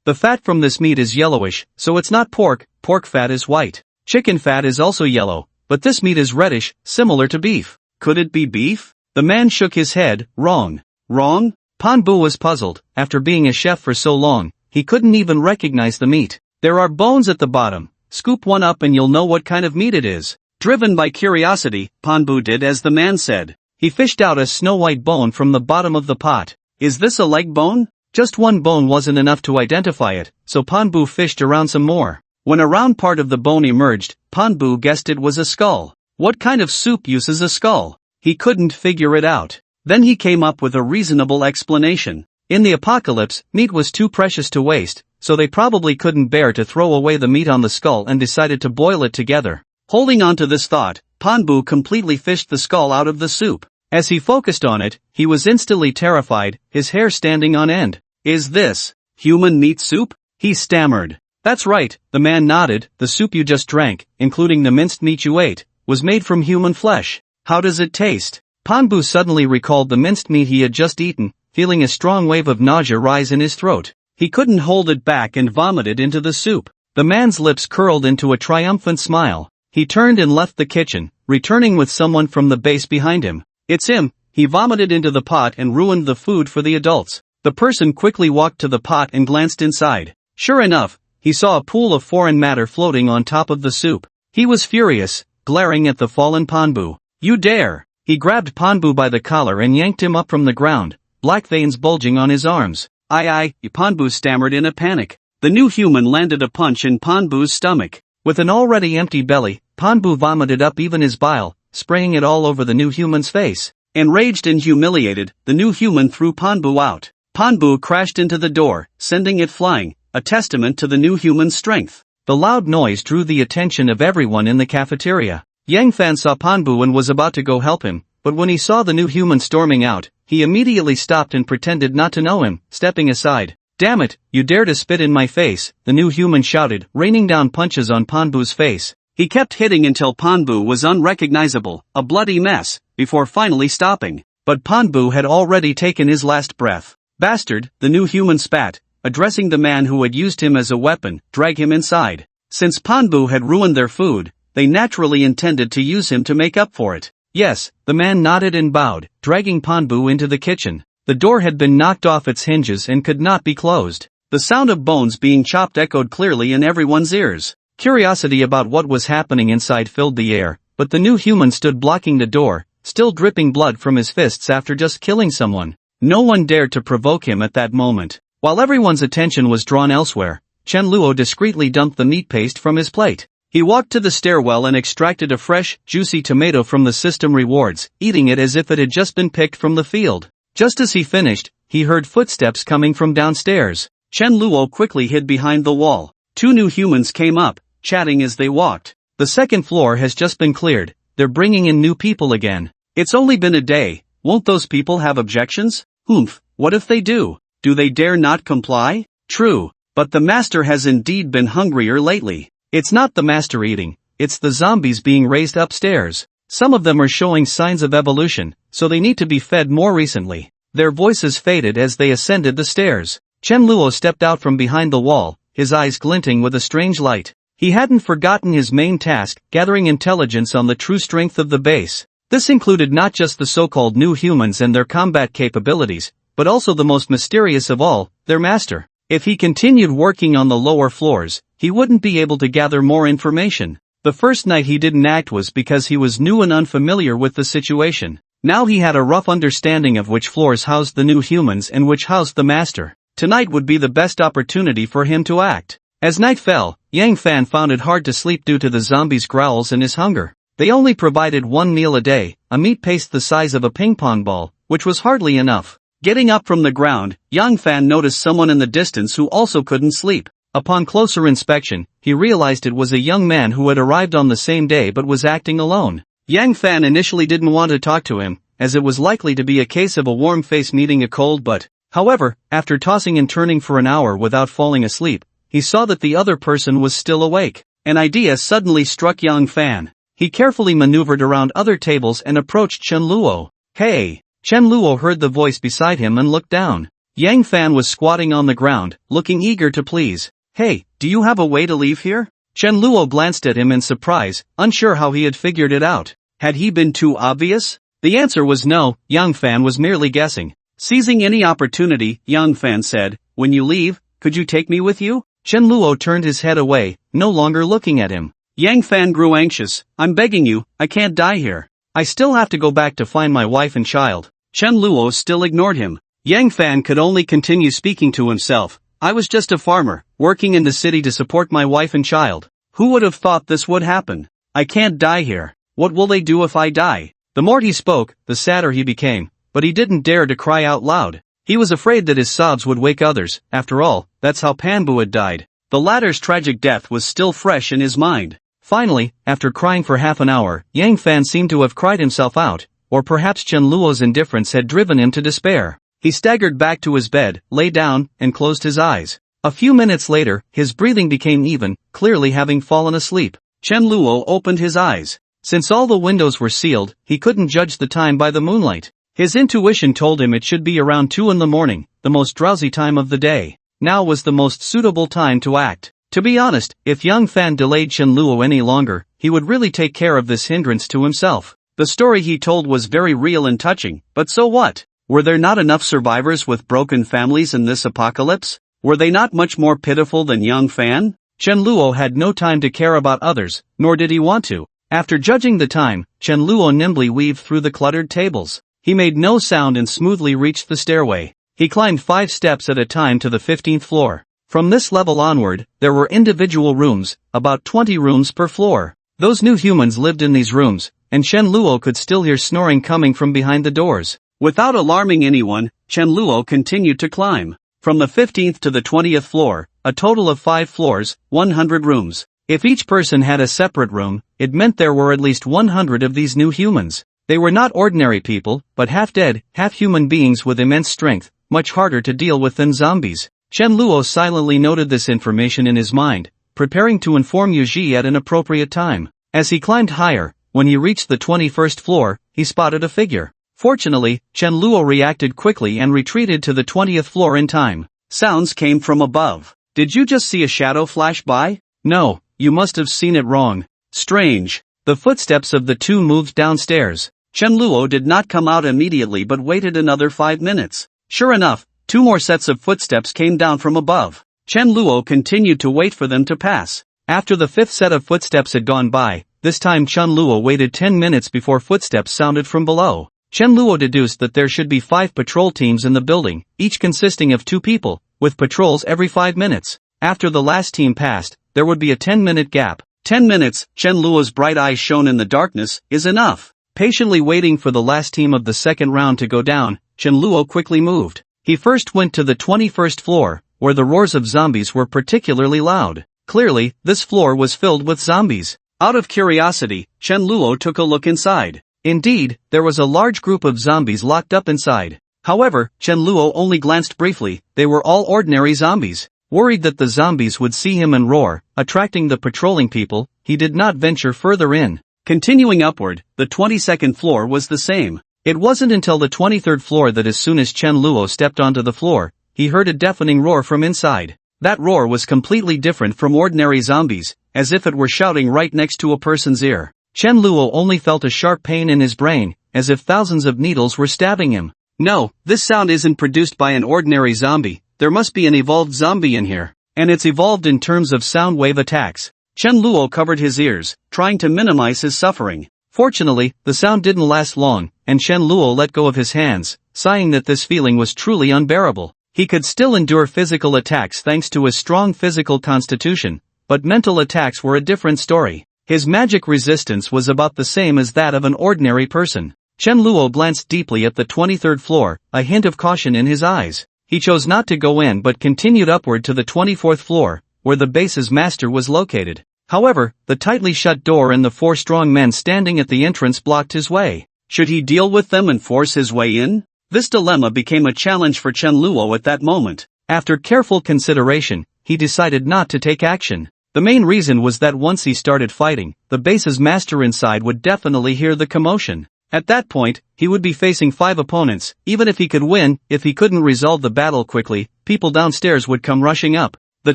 The fat from this meat is yellowish, so it's not pork. Pork fat is white. Chicken fat is also yellow, but this meat is reddish, similar to beef. Could it be beef? The man shook his head. Wrong. Panbu was puzzled. After being a chef for so long, he couldn't even recognize the meat. "There are bones at the bottom. Scoop one up and you'll know what kind of meat it is." Driven by curiosity, Panbu did as the man said. He fished out a snow-white bone from the bottom of the pot. "Is this a leg bone?" Just one bone wasn't enough to identify it, so Panbu fished around some more. When a round part of the bone emerged, Panbu guessed it was a skull. What kind of soup uses a skull? He couldn't figure it out. Then he came up with a reasonable explanation. In the apocalypse, meat was too precious to waste, so they probably couldn't bear to throw away the meat on the skull and decided to boil it together. Holding on to this thought, Panbu completely fished the skull out of the soup. As he focused on it, he was instantly terrified, his hair standing on end. Is this human meat soup? He stammered. That's right, the man nodded. The soup you just drank, including the minced meat you ate, was made from human flesh. How does it taste? Panbu suddenly recalled the minced meat he had just eaten, feeling a strong wave of nausea rise in his throat. He couldn't hold it back and vomited into the soup. The man's lips curled into a triumphant smile. He turned and left the kitchen, returning with someone from the base behind him. It's him. He vomited into the pot and ruined the food for the adults. The person quickly walked to the pot and glanced inside. Sure enough, he saw a pool of foreign matter floating on top of the soup. He was furious, glaring at the fallen Panbu. You dare! He grabbed Panbu by the collar and yanked him up from the ground, black veins bulging on his arms. Panbu stammered in a panic. The new human landed a punch in Panbu's stomach. With an already empty belly, Panbu vomited up even his bile, spraying it all over the new human's face. Enraged and humiliated, the new human threw Panbu out. Panbu crashed into the door, sending it flying, a testament to the new human's strength. The loud noise drew the attention of everyone in the cafeteria. Yang Fan saw Panbu and was about to go help him, but when he saw the new human storming out, he immediately stopped and pretended not to know him, stepping aside. Damn it, you dare to spit in my face, the new human shouted, raining down punches on Panbu's face. He kept hitting until Panbu was unrecognizable, a bloody mess, before finally stopping. But Panbu had already taken his last breath. Bastard, the new human spat, addressing the man who had used him as a weapon, drag him inside. Since Panbu had ruined their food, they naturally intended to use him to make up for it. Yes, the man nodded and bowed, dragging Panbu into the kitchen. The door had been knocked off its hinges and could not be closed. The sound of bones being chopped echoed clearly in everyone's ears. Curiosity about what was happening inside filled the air, but the new human stood blocking the door, still dripping blood from his fists after just killing someone. No one dared to provoke him at that moment. While everyone's attention was drawn elsewhere, Chen Luo discreetly dumped the meat paste from his plate. He walked to the stairwell and extracted a fresh, juicy tomato from the system rewards, eating it as if it had just been picked from the field. Just as he finished, he heard footsteps coming from downstairs. Chen Luo quickly hid behind the wall. Two new humans came up, chatting as they walked. The second floor has just been cleared, they're bringing in new people again. It's only been a day, won't those people have objections? Oomph, what if they do? Do they dare not comply? True, but the master has indeed been hungrier lately. It's not the master eating, it's the zombies being raised upstairs. Some of them are showing signs of evolution, so they need to be fed more recently. Their voices faded as they ascended the stairs. Chen Luo stepped out from behind the wall, his eyes glinting with a strange light. He hadn't forgotten his main task, gathering intelligence on the true strength of the base. This included not just the so-called new humans and their combat capabilities, but also the most mysterious of all, their master. If he continued working on the lower floors, he wouldn't be able to gather more information. The first night he didn't act was because he was new and unfamiliar with the situation. Now he had a rough understanding of which floors housed the new humans and which housed the master. Tonight would be the best opportunity for him to act. As night fell, Yang Fan found it hard to sleep due to the zombies' growls and his hunger. They only provided one meal a day, a meat paste the size of a ping-pong ball, which was hardly enough. Getting up from the ground, Yang Fan noticed someone in the distance who also couldn't sleep. Upon closer inspection, he realized it was a young man who had arrived on the same day but was acting alone. Yang Fan initially didn't want to talk to him, as it was likely to be a case of a warm face meeting a cold butt. However, after tossing and turning for an hour without falling asleep, he saw that the other person was still awake. An idea suddenly struck Yang Fan. He carefully maneuvered around other tables and approached Chen Luo. Hey! Chen Luo heard the voice beside him and looked down. Yang Fan was squatting on the ground, looking eager to please. Hey, do you have a way to leave here? Chen Luo glanced at him in surprise, unsure how he had figured it out. Had he been too obvious? The answer was no, Yang Fan was merely guessing. Seizing any opportunity, Yang Fan said, when you leave, could you take me with you? Chen Luo turned his head away, no longer looking at him. Yang Fan grew anxious. I'm begging you, I can't die here. I still have to go back to find my wife and child. Chen Luo still ignored him. Yang Fan could only continue speaking to himself. I was just a farmer, working in the city to support my wife and child. Who would have thought this would happen? I can't die here. What will they do if I die? The more he spoke, the sadder he became, but he didn't dare to cry out loud. He was afraid that his sobs would wake others. After all, that's how Panbu had died. The latter's tragic death was still fresh in his mind. Finally, after crying for half an hour, Yang Fan seemed to have cried himself out, or perhaps Chen Luo's indifference had driven him to despair. He staggered back to his bed, lay down, and closed his eyes. A few minutes later, his breathing became even, clearly having fallen asleep. Chen Luo opened his eyes. Since all the windows were sealed, he couldn't judge the time by the moonlight. His intuition told him it should be around 2 in the morning, the most drowsy time of the day. Now was the most suitable time to act. To be honest, if Yang Fan delayed Chen Luo any longer, he would really take care of this hindrance to himself. The story he told was very real and touching, but so what? Were there not enough survivors with broken families in this apocalypse? Were they not much more pitiful than Yang Fan? Chen Luo had no time to care about others, nor did he want to. After judging the time, Chen Luo nimbly weaved through the cluttered tables. He made no sound and smoothly reached the stairway. He climbed 5 steps at a time to the 15th floor. From this level onward, there were individual rooms, about 20 rooms per floor. Those new humans lived in these rooms, and Chen Luo could still hear snoring coming from behind the doors. Without alarming anyone, Chen Luo continued to climb. From the 15th to the 20th floor, a total of 5 floors, 100 rooms. If each person had a separate room, it meant there were at least 100 of these new humans. They were not ordinary people, but half-dead, half-human beings with immense strength, much harder to deal with than zombies. Chen Luo silently noted this information in his mind, preparing to inform Yu Ji at an appropriate time. As he climbed higher, when he reached the 21st floor, he spotted a figure. Fortunately, Chen Luo reacted quickly and retreated to the 20th floor in time. Sounds came from above. Did you just see a shadow flash by? No, you must have seen it wrong. Strange. The footsteps of the two moved downstairs. Chen Luo did not come out immediately but waited another 5 minutes. Sure enough, 2 more sets of footsteps came down from above. Chen Luo continued to wait for them to pass. After the 5th set of footsteps had gone by, this time Chen Luo waited 10 minutes before footsteps sounded from below. Chen Luo deduced that there should be 5 patrol teams in the building, each consisting of 2 people, with patrols every 5 minutes. After the last team passed, there would be a 10-minute gap. 10 minutes, Chen Luo's bright eyes shone in the darkness, is enough. Patiently waiting for the last team of the second round to go down, Chen Luo quickly moved. He first went to the 21st floor, where the roars of zombies were particularly loud. Clearly, this floor was filled with zombies. Out of curiosity, Chen Luo took a look inside. Indeed, there was a large group of zombies locked up inside. However, Chen Luo only glanced briefly. They were all ordinary zombies. Worried that the zombies would see him and roar, attracting the patrolling people, he did not venture further in. Continuing upward, the 22nd floor was the same. It wasn't until the 23rd floor that as soon as Chen Luo stepped onto the floor, he heard a deafening roar from inside. That roar was completely different from ordinary zombies, as if it were shouting right next to a person's ear. Chen Luo only felt a sharp pain in his brain, as if thousands of needles were stabbing him. No, this sound isn't produced by an ordinary zombie. There must be an evolved zombie in here. And it's evolved in terms of sound wave attacks. Chen Luo covered his ears, trying to minimize his suffering. Fortunately, the sound didn't last long, and Chen Luo let go of his hands, sighing that this feeling was truly unbearable. He could still endure physical attacks thanks to his strong physical constitution, but mental attacks were a different story. His magic resistance was about the same as that of an ordinary person. Chen Luo glanced deeply at the 23rd floor, a hint of caution in his eyes. He chose not to go in but continued upward to the 24th floor, where the base's master was located. However, the tightly shut door and the 4 strong men standing at the entrance blocked his way. Should he deal with them and force his way in? This dilemma became a challenge for Chen Luo at that moment. After careful consideration, he decided not to take action. The main reason was that once he started fighting, the base's master inside would definitely hear the commotion. At that point, he would be facing 5 opponents. Even if he could win, if he couldn't resolve the battle quickly, people downstairs would come rushing up. The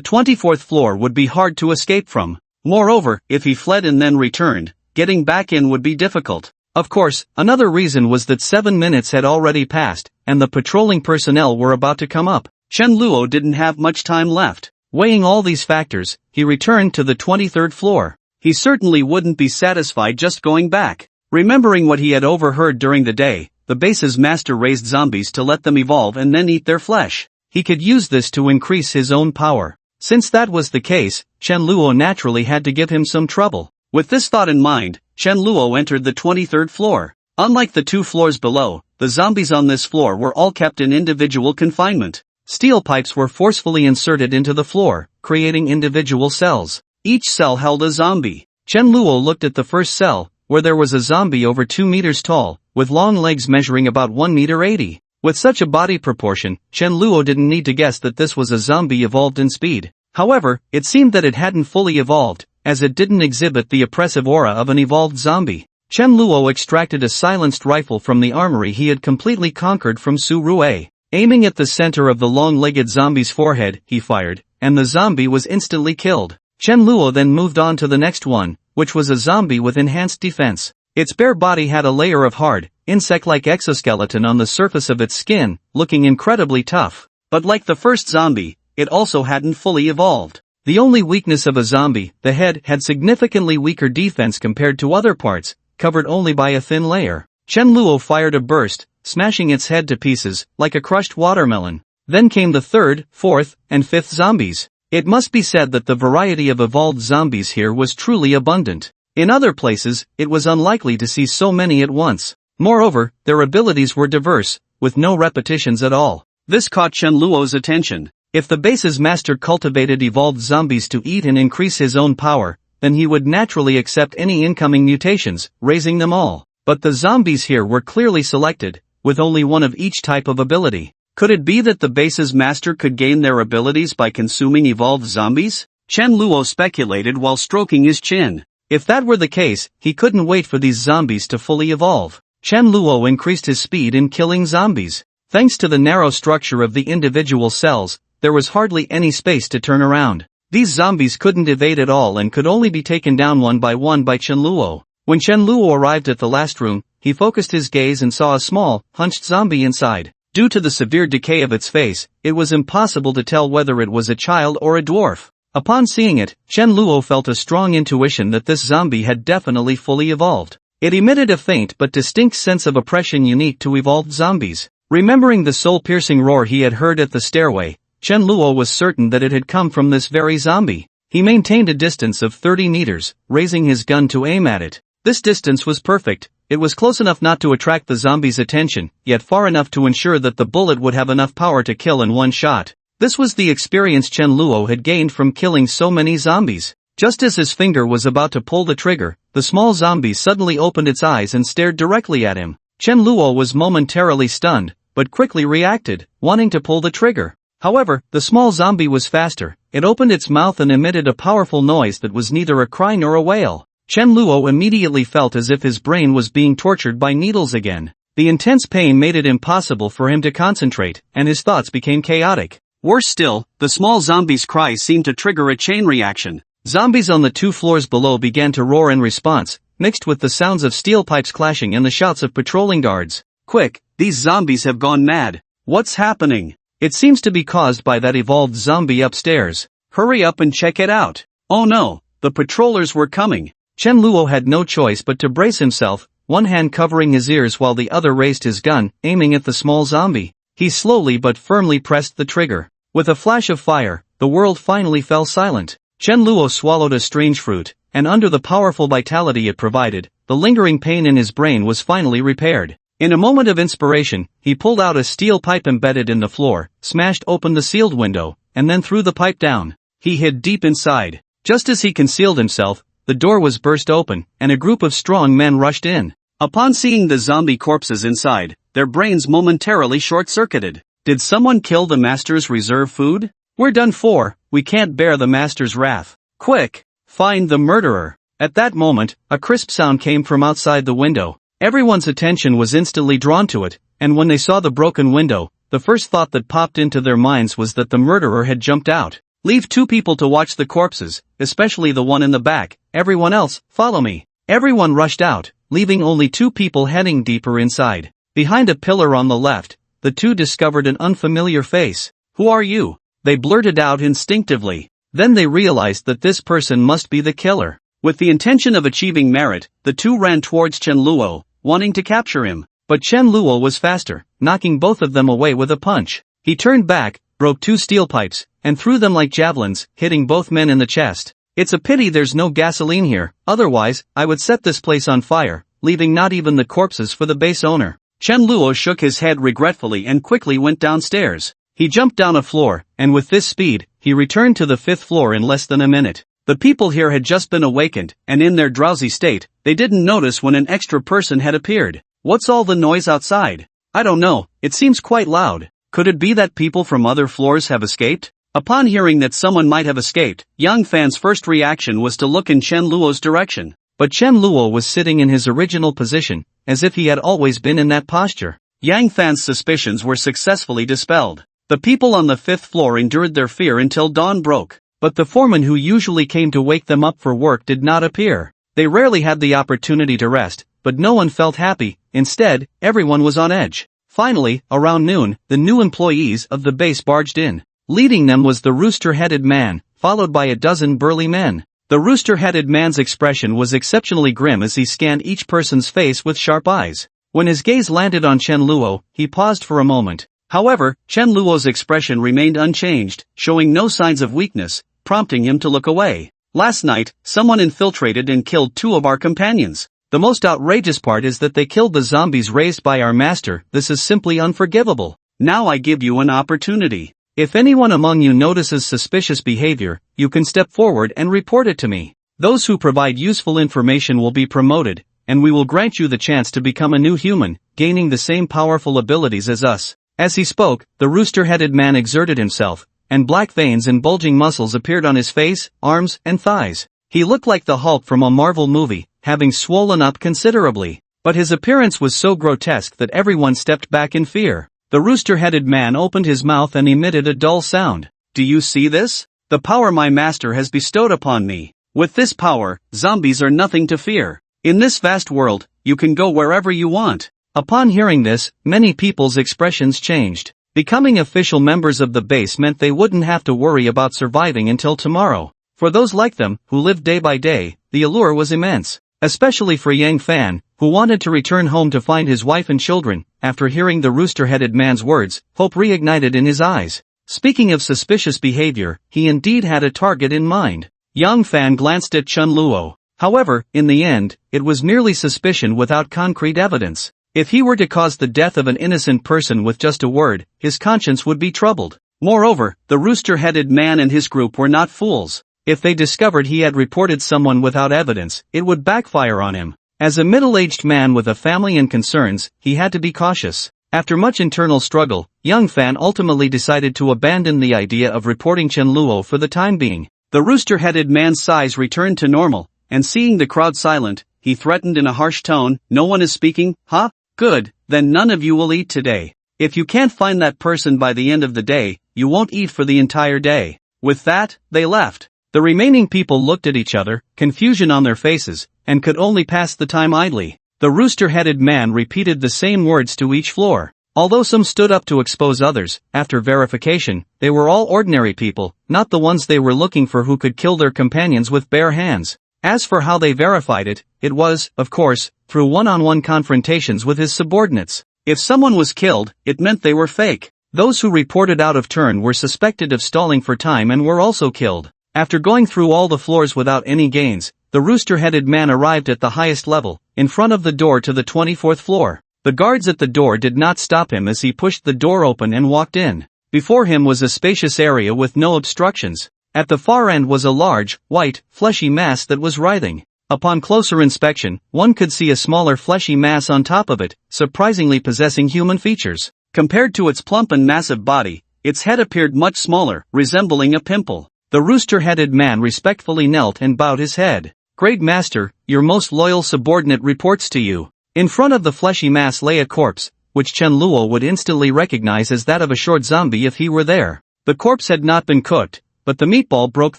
24th floor would be hard to escape from. Moreover, if he fled and then returned, getting back in would be difficult. Of course, another reason was that 7 minutes had already passed, and the patrolling personnel were about to come up. Chen Luo didn't have much time left. Weighing all these factors, he returned to the 23rd floor. He certainly wouldn't be satisfied just going back. Remembering what he had overheard during the day, the base's master raised zombies to let them evolve and then eat their flesh. He could use this to increase his own power. Since that was the case, Chen Luo naturally had to give him some trouble. With this thought in mind, Chen Luo entered the 23rd floor. Unlike the 2 floors below, the zombies on this floor were all kept in individual confinement. Steel pipes were forcefully inserted into the floor, creating individual cells. Each cell held a zombie. Chen Luo looked at the first cell, where there was a zombie over 2 meters tall, with long legs measuring about 1 meter 80. With such a body proportion, Chen Luo didn't need to guess that this was a zombie evolved in speed. However, it seemed that it hadn't fully evolved, as it didn't exhibit the oppressive aura of an evolved zombie. Chen Luo extracted a silenced rifle from the armory he had completely conquered from Su Rue. Aiming at the center of the long-legged zombie's forehead, he fired, and the zombie was instantly killed. Chen Luo then moved on to the next one, which was a zombie with enhanced defense. Its bare body had a layer of hard, insect-like exoskeleton on the surface of its skin, looking incredibly tough. But like the first zombie, it also hadn't fully evolved. The only weakness of a zombie, the head, had significantly weaker defense compared to other parts, covered only by a thin layer. Chen Luo fired a burst, smashing its head to pieces, like a crushed watermelon. Then came the 3rd, 4th, and 5th zombies. It must be said that the variety of evolved zombies here was truly abundant. In other places, it was unlikely to see so many at once. Moreover, their abilities were diverse, with no repetitions at all. This caught Chen Luo's attention. If the base's master cultivated evolved zombies to eat and increase his own power, then he would naturally accept any incoming mutations, raising them all. But the zombies here were clearly selected, with only one of each type of ability. Could it be that the base's master could gain their abilities by consuming evolved zombies? Chen Luo speculated while stroking his chin. If that were the case, he couldn't wait for these zombies to fully evolve. Chen Luo increased his speed in killing zombies. Thanks to the narrow structure of the individual cells, there was hardly any space to turn around. These zombies couldn't evade at all and could only be taken down one by Chen Luo. When Chen Luo arrived at the last room, he focused his gaze and saw a small, hunched zombie inside. Due to the severe decay of its face, it was impossible to tell whether it was a child or a dwarf. Upon seeing it, Chen Luo felt a strong intuition that this zombie had definitely fully evolved. It emitted a faint but distinct sense of oppression unique to evolved zombies. Remembering the soul-piercing roar he had heard at the stairway, Chen Luo was certain that it had come from this very zombie. He maintained a distance of 30 meters, raising his gun to aim at it. This distance was perfect. It was close enough not to attract the zombie's attention, yet far enough to ensure that the bullet would have enough power to kill in one shot. This was the experience Chen Luo had gained from killing so many zombies. Just as his finger was about to pull the trigger, the small zombie suddenly opened its eyes and stared directly at him. Chen Luo was momentarily stunned, but quickly reacted, wanting to pull the trigger. However, the small zombie was faster. It opened its mouth and emitted a powerful noise that was neither a cry nor a wail. Chen Luo immediately felt as if his brain was being tortured by needles again. The intense pain made it impossible for him to concentrate, and his thoughts became chaotic. Worse still, the small zombie's cries seemed to trigger a chain reaction. Zombies on the 2 floors below began to roar in response, mixed with the sounds of steel pipes clashing and the shouts of patrolling guards. Quick, these zombies have gone mad. What's happening? It seems to be caused by that evolved zombie upstairs. Hurry up and check it out. Oh no, the patrollers were coming. Chen Luo had no choice but to brace himself, one hand covering his ears while the other raised his gun, aiming at the small zombie. He slowly but firmly pressed the trigger. With a flash of fire, the world finally fell silent. Chen Luo swallowed a strange fruit, and under the powerful vitality it provided, the lingering pain in his brain was finally repaired. In a moment of inspiration, he pulled out a steel pipe embedded in the floor, smashed open the sealed window, and then threw the pipe down. He hid deep inside. Just as he concealed himself, the door was burst open, and a group of strong men rushed in. Upon seeing the zombie corpses inside, their brains momentarily short-circuited. Did someone kill the master's reserve food? We're done for, we can't bear the master's wrath. Quick, find the murderer. At that moment, a crisp sound came from outside the window. Everyone's attention was instantly drawn to it, and when they saw the broken window, the first thought that popped into their minds was that the murderer had jumped out. Leave 2 people to watch the corpses, especially the one in the back. Everyone else, follow me. Everyone rushed out, leaving only 2 people heading deeper inside. Behind a pillar on the left, the 2 discovered an unfamiliar face. Who are you? They blurted out instinctively. Then they realized that this person must be the killer. With the intention of achieving merit, the 2 ran towards Chen Luo, wanting to capture him. But Chen Luo was faster, knocking both of them away with a punch. He turned back, broke 2 steel pipes, and threw them like javelins, hitting both men in the chest. It's a pity there's no gasoline here, otherwise, I would set this place on fire, leaving not even the corpses for the base owner. Chen Luo shook his head regretfully and quickly went downstairs. He jumped down a floor, and with this speed, he returned to the 5th floor in less than a minute. The people here had just been awakened, and in their drowsy state, they didn't notice when an extra person had appeared. What's all the noise outside? I don't know, it seems quite loud. Could it be that people from other floors have escaped? Upon hearing that someone might have escaped, Yang Fan's first reaction was to look in Chen Luo's direction. But Chen Luo was sitting in his original position, as if he had always been in that posture. Yang Fan's suspicions were successfully dispelled. The people on the 5th floor endured their fear until dawn broke. But the foreman who usually came to wake them up for work did not appear. They rarely had the opportunity to rest, but no one felt happy. Instead, everyone was on edge. Finally, around noon, the new employees of the base barged in. Leading them was the rooster-headed man, followed by a dozen burly men. The rooster-headed man's expression was exceptionally grim as he scanned each person's face with sharp eyes. When his gaze landed on Chen Luo, he paused for a moment. However, Chen Luo's expression remained unchanged, showing no signs of weakness, prompting him to look away. Last night, someone infiltrated and killed 2 of our companions. The most outrageous part is that they killed the zombies raised by our master. This is simply unforgivable. Now I give you an opportunity. If anyone among you notices suspicious behavior, you can step forward and report it to me. Those who provide useful information will be promoted, and we will grant you the chance to become a new human, gaining the same powerful abilities as us. As he spoke, the rooster-headed man exerted himself, and black veins and bulging muscles appeared on his face, arms, and thighs. He looked like the Hulk from a Marvel movie, having swollen up considerably. But his appearance was so grotesque that everyone stepped back in fear. The rooster-headed man opened his mouth and emitted a dull sound. Do you see this? The power my master has bestowed upon me. With this power, zombies are nothing to fear. In this vast world, you can go wherever you want. Upon hearing this, many people's expressions changed. Becoming official members of the base meant they wouldn't have to worry about surviving until tomorrow. For those like them, who lived day by day, the allure was immense. Especially for Yang Fan, who wanted to return home to find his wife and children. After hearing the rooster-headed man's words, hope reignited in his eyes. Speaking of suspicious behavior, he indeed had a target in mind. Yang Fan glanced at Chen Luo. However, in the end, it was merely suspicion without concrete evidence. If he were to cause the death of an innocent person with just a word, his conscience would be troubled. Moreover, the rooster-headed man and his group were not fools. If they discovered he had reported someone without evidence, it would backfire on him. As a middle-aged man with a family and concerns, he had to be cautious. After much internal struggle, Yang Fan ultimately decided to abandon the idea of reporting Chen Luo for the time being. The rooster-headed man's size returned to normal, and seeing the crowd silent, he threatened in a harsh tone, "No one is speaking, huh? Good, then none of you will eat today. If you can't find that person by the end of the day, you won't eat for the entire day." With that, they left. The remaining people looked at each other, confusion on their faces, and could only pass the time idly. The rooster-headed man repeated the same words to each floor. Although some stood up to expose others, after verification, they were all ordinary people, not the ones they were looking for who could kill their companions with bare hands. As for how they verified it, it was, of course, through one-on-one confrontations with his subordinates. If someone was killed, it meant they were fake. Those who reported out of turn were suspected of stalling for time and were also killed. After going through all the floors without any gains, the rooster-headed man arrived at the highest level, in front of the door to the 24th floor. The guards at the door did not stop him as he pushed the door open and walked in. Before him was a spacious area with no obstructions. At the far end was a large, white, fleshy mass that was writhing. Upon closer inspection, one could see a smaller fleshy mass on top of it, surprisingly possessing human features. Compared to its plump and massive body, its head appeared much smaller, resembling a pimple. The rooster-headed man respectfully knelt and bowed his head. "Great master, your most loyal subordinate reports to you." In front of the fleshy mass lay a corpse, which Chen Luo would instantly recognize as that of a short zombie if he were there. The corpse had not been cooked, but the meatball broke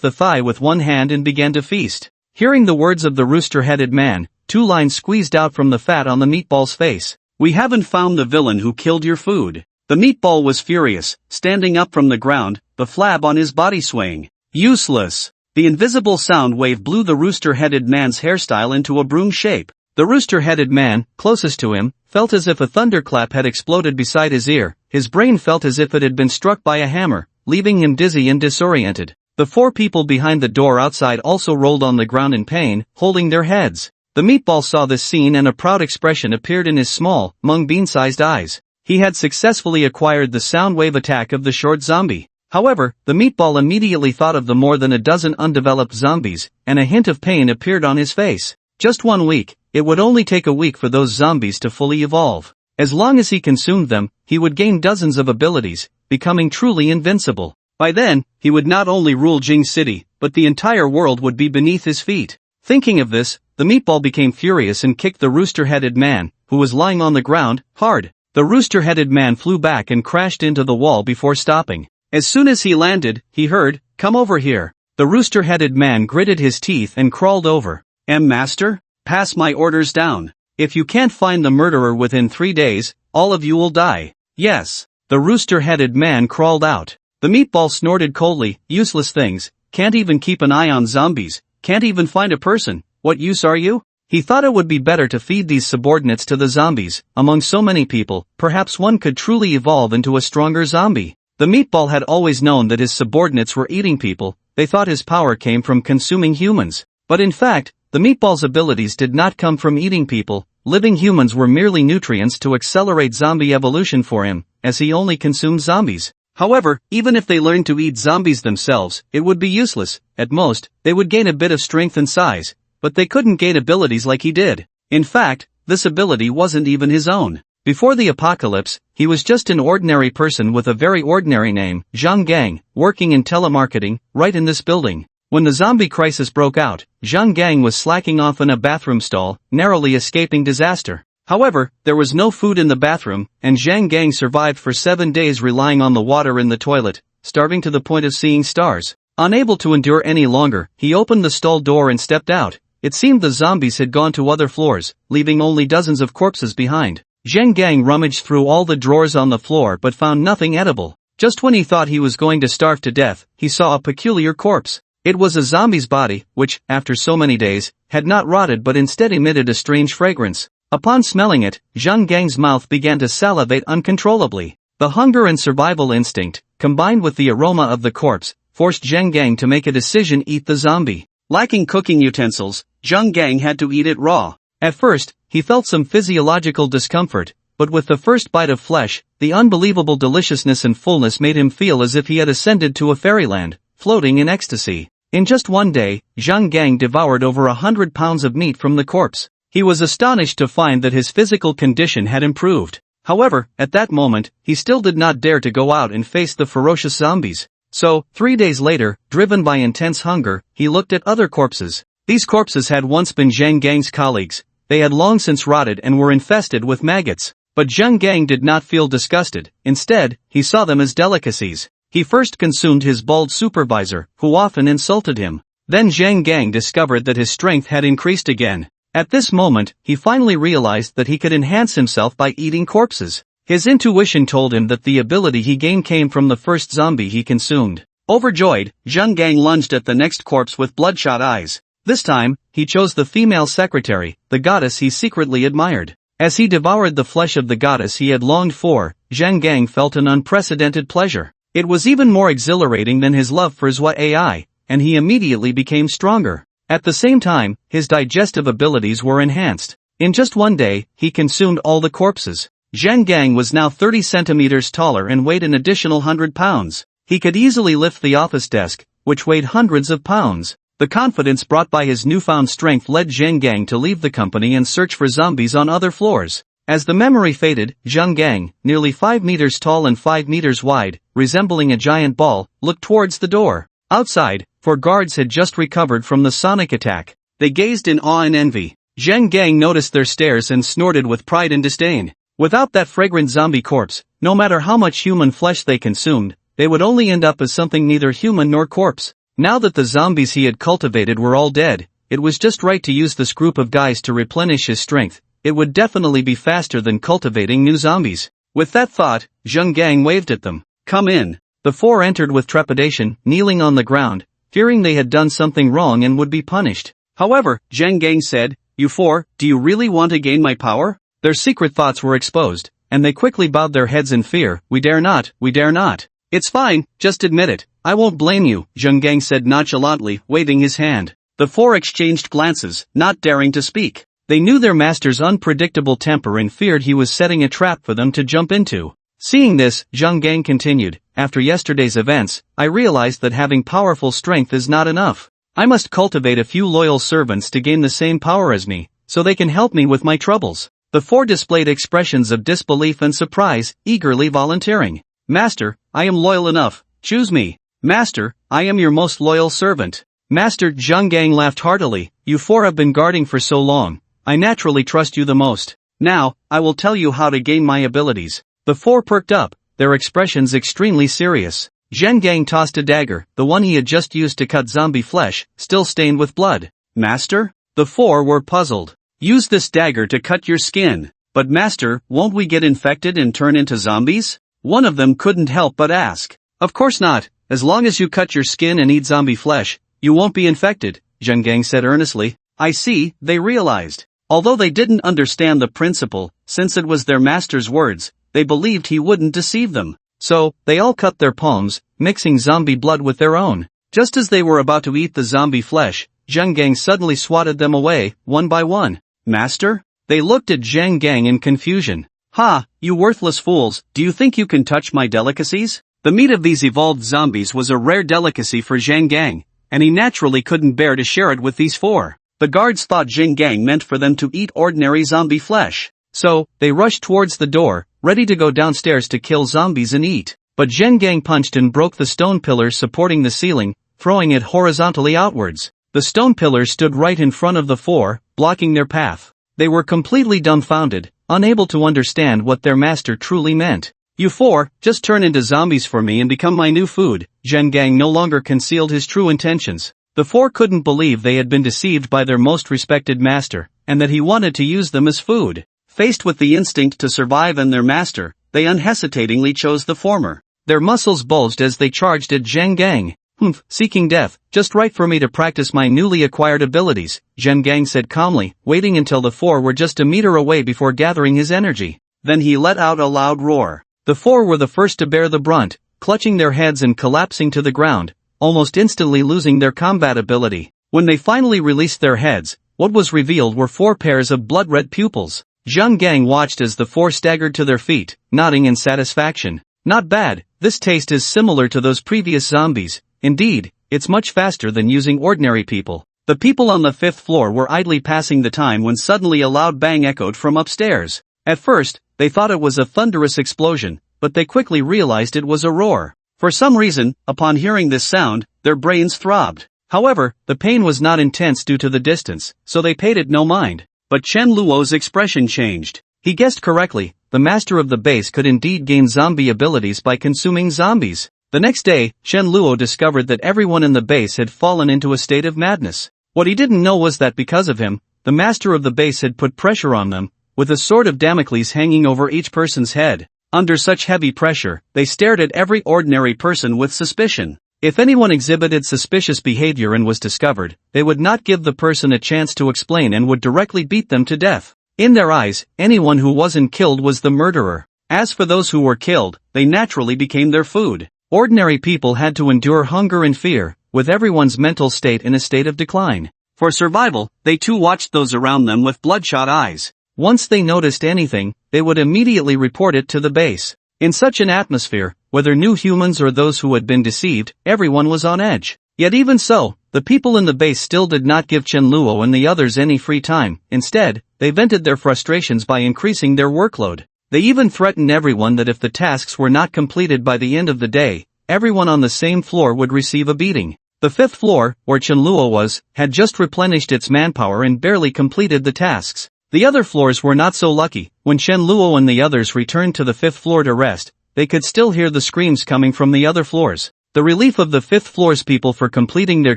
the thigh with one hand and began to feast. Hearing the words of the rooster-headed man, 2 lines squeezed out from the fat on the meatball's face. "We haven't found the villain who killed your food." The meatball was furious, standing up from the ground, the flab on his body swaying. "Useless." The invisible sound wave blew the rooster-headed man's hairstyle into a broom shape. The rooster-headed man, closest to him, felt as if a thunderclap had exploded beside his ear. His brain felt as if it had been struck by a hammer, leaving him dizzy and disoriented. The 4 people behind the door outside also rolled on the ground in pain, holding their heads. The meatball saw this scene and a proud expression appeared in his small, mung bean-sized eyes. He had successfully acquired the sound wave attack of the short zombie. However, the meatball immediately thought of the more than a dozen undeveloped zombies, and a hint of pain appeared on his face. Just 1 week, it would only take a week for those zombies to fully evolve. As long as he consumed them, he would gain dozens of abilities, becoming truly invincible. By then, he would not only rule Jing City, but the entire world would be beneath his feet. Thinking of this, the meatball became furious and kicked the rooster-headed man, who was lying on the ground, hard. The rooster-headed man flew back and crashed into the wall before stopping. As soon as he landed, he heard, "Come over here." The rooster-headed man gritted his teeth and crawled over. Master? Pass my orders down. If you can't find the murderer within 3 days, all of you will die. Yes. The rooster-headed man crawled out. The meatball snorted coldly, "Useless things, can't even keep an eye on zombies, can't even find a person, what use are you?" He thought it would be better to feed these subordinates to the zombies. Among so many people, perhaps one could truly evolve into a stronger zombie. The meatball had always known that his subordinates were eating people. They thought his power came from consuming humans. But in fact, the meatball's abilities did not come from eating people. Living humans were merely nutrients to accelerate zombie evolution for him, as he only consumed zombies. However, even if they learned to eat zombies themselves, it would be useless. At most, they would gain a bit of strength and size, but they couldn't gain abilities like he did. In fact, this ability wasn't even his own. Before the apocalypse, he was just an ordinary person with a very ordinary name, Zhang Gang, working in telemarketing, right in this building. When the zombie crisis broke out, Zhang Gang was slacking off in a bathroom stall, narrowly escaping disaster. However, there was no food in the bathroom, and Zhang Gang survived for 7 days relying on the water in the toilet, starving to the point of seeing stars. Unable to endure any longer, he opened the stall door and stepped out. It seemed the zombies had gone to other floors, leaving only dozens of corpses behind. Zhang Gang rummaged through all the drawers on the floor but found nothing edible. Just when he thought he was going to starve to death, he saw a peculiar corpse. It was a zombie's body, which, after so many days, had not rotted but instead emitted a strange fragrance. Upon smelling it, Zhang Gang's mouth began to salivate uncontrollably. The hunger and survival instinct, combined with the aroma of the corpse, forced Zhang Gang to make a decision: eat the zombie. Lacking cooking utensils, Zhang Gang had to eat it raw. At first, he felt some physiological discomfort, but with the first bite of flesh, the unbelievable deliciousness and fullness made him feel as if he had ascended to a fairyland, floating in ecstasy. In just 1 day, Zhang Gang devoured over 100 pounds of meat from the corpse. He was astonished to find that his physical condition had improved. However, at that moment, he still did not dare to go out and face the ferocious zombies. So, 3 days later, driven by intense hunger, he looked at other corpses. These corpses had once been Zhang Gang's colleagues. They had long since rotted and were infested with maggots. But Zhang Gang did not feel disgusted. Instead, he saw them as delicacies. He first consumed his bald supervisor, who often insulted him. Then Zhang Gang discovered that his strength had increased again. At this moment, he finally realized that he could enhance himself by eating corpses. His intuition told him that the ability he gained came from the first zombie he consumed. Overjoyed, Zhang Gang lunged at the next corpse with bloodshot eyes. This time, he chose the female secretary, the goddess he secretly admired. As he devoured the flesh of the goddess he had longed for, Zhang Gang felt an unprecedented pleasure. It was even more exhilarating than his love for Zhua AI, and he immediately became stronger. At the same time, his digestive abilities were enhanced. In just 1 day, he consumed all the corpses. Zhang Gang was now 30 centimeters taller and weighed an additional 100 pounds. He could easily lift the office desk, which weighed hundreds of pounds. The confidence brought by his newfound strength led Zhang Gang to leave the company and search for zombies on other floors. As the memory faded, Zhang Gang, nearly 5 meters tall and 5 meters wide, resembling a giant ball, looked towards the door. Outside, 4 guards had just recovered from the sonic attack. They gazed in awe and envy. Zhang Gang noticed their stares and snorted with pride and disdain. Without that fragrant zombie corpse, no matter how much human flesh they consumed, they would only end up as something neither human nor corpse. Now that the zombies he had cultivated were all dead, it was just right to use this group of guys to replenish his strength. It would definitely be faster than cultivating new zombies. With that thought, Zhang Gang waved at them. "Come in." The 4 entered with trepidation, kneeling on the ground, fearing they had done something wrong and would be punished. However, Zhang Gang said, "You 4, do you really want to gain my power?" Their secret thoughts were exposed, and they quickly bowed their heads in fear. We dare not, we dare not. It's fine, just admit it. I won't blame you, Zheng Gang said nonchalantly, waving his hand. The four exchanged glances, not daring to speak. They knew their master's unpredictable temper and feared he was setting a trap for them to jump into. Seeing this, Zheng Gang continued, after yesterday's events, I realized that having powerful strength is not enough. I must cultivate a few loyal servants to gain the same power as me, so they can help me with my troubles. The four displayed expressions of disbelief and surprise, eagerly volunteering. Master, I am loyal enough, choose me. Master, I am your most loyal servant. Master, Zheng Gang laughed heartily, you four have been guarding for so long. I naturally trust you the most. Now, I will tell you how to gain my abilities. The four perked up, their expressions extremely serious. Zheng Gang tossed a dagger, the one he had just used to cut zombie flesh, still stained with blood. Master? The four were puzzled. Use this dagger to cut your skin. But master, won't we get infected and turn into zombies? One of them couldn't help but ask. Of course not, as long as you cut your skin and eat zombie flesh, you won't be infected, Zheng Gang said earnestly. I see, they realized. Although they didn't understand the principle, since it was their master's words, they believed he wouldn't deceive them. So, they all cut their palms, mixing zombie blood with their own. Just as they were about to eat the zombie flesh, Zheng Gang suddenly swatted them away, one by one. Master? They looked at Zheng Gang in confusion. Ha, you worthless fools, do you think you can touch my delicacies? The meat of these evolved zombies was a rare delicacy for Zheng Gang, and he naturally couldn't bear to share it with these four. The guards thought Zheng Gang meant for them to eat ordinary zombie flesh. So, they rushed towards the door, ready to go downstairs to kill zombies and eat. But Zheng Gang punched and broke the stone pillars supporting the ceiling, throwing it horizontally outwards. The stone pillars stood right in front of the four, blocking their path. They were completely dumbfounded, unable to understand what their master truly meant. You four, just turn into zombies for me and become my new food. Zheng Gang no longer concealed his true intentions. The four couldn't believe they had been deceived by their most respected master, and that he wanted to use them as food. Faced with the instinct to survive and their master, they unhesitatingly chose the former. Their muscles bulged as they charged at Zheng Gang. Humph, seeking death, just right for me to practice my newly acquired abilities, Zheng Gang said calmly, waiting until the four were just a meter away before gathering his energy. Then he let out a loud roar. The four were the first to bear the brunt, clutching their heads and collapsing to the ground, almost instantly losing their combat ability. When they finally released their heads, what was revealed were four pairs of blood-red pupils. Zheng Gang watched as the four staggered to their feet, nodding in satisfaction. Not bad, this taste is similar to those previous zombies. Indeed, it's much faster than using ordinary people. The people on the 5th floor were idly passing the time when suddenly a loud bang echoed from upstairs. At first, they thought it was a thunderous explosion, but they quickly realized it was a roar. For some reason, upon hearing this sound, their brains throbbed. However, the pain was not intense due to the distance, so they paid it no mind. But Chen Luo's expression changed. He guessed correctly, the master of the base could indeed gain zombie abilities by consuming zombies. The next day, Chen Luo discovered that everyone in the base had fallen into a state of madness. What he didn't know was that because of him, the master of the base had put pressure on them, with a sword of Damocles hanging over each person's head. Under such heavy pressure, they stared at every ordinary person with suspicion. If anyone exhibited suspicious behavior and was discovered, they would not give the person a chance to explain and would directly beat them to death. In their eyes, anyone who wasn't killed was the murderer. As for those who were killed, they naturally became their food. Ordinary people had to endure hunger and fear, with everyone's mental state in a state of decline. For survival, they too watched those around them with bloodshot eyes. Once they noticed anything, they would immediately report it to the base. In such an atmosphere, whether new humans or those who had been deceived, everyone was on edge. Yet even so, the people in the base still did not give Chen Luo and the others any free time. Instead, they vented their frustrations by increasing their workload. They even threatened everyone that if the tasks were not completed by the end of the day, everyone on the same floor would receive a beating. The 5th floor, where Chen Luo was, had just replenished its manpower and barely completed the tasks. The other floors were not so lucky. When Chen Luo and the others returned to the 5th floor to rest, they could still hear the screams coming from the other floors. The relief of the 5th floor's people for completing their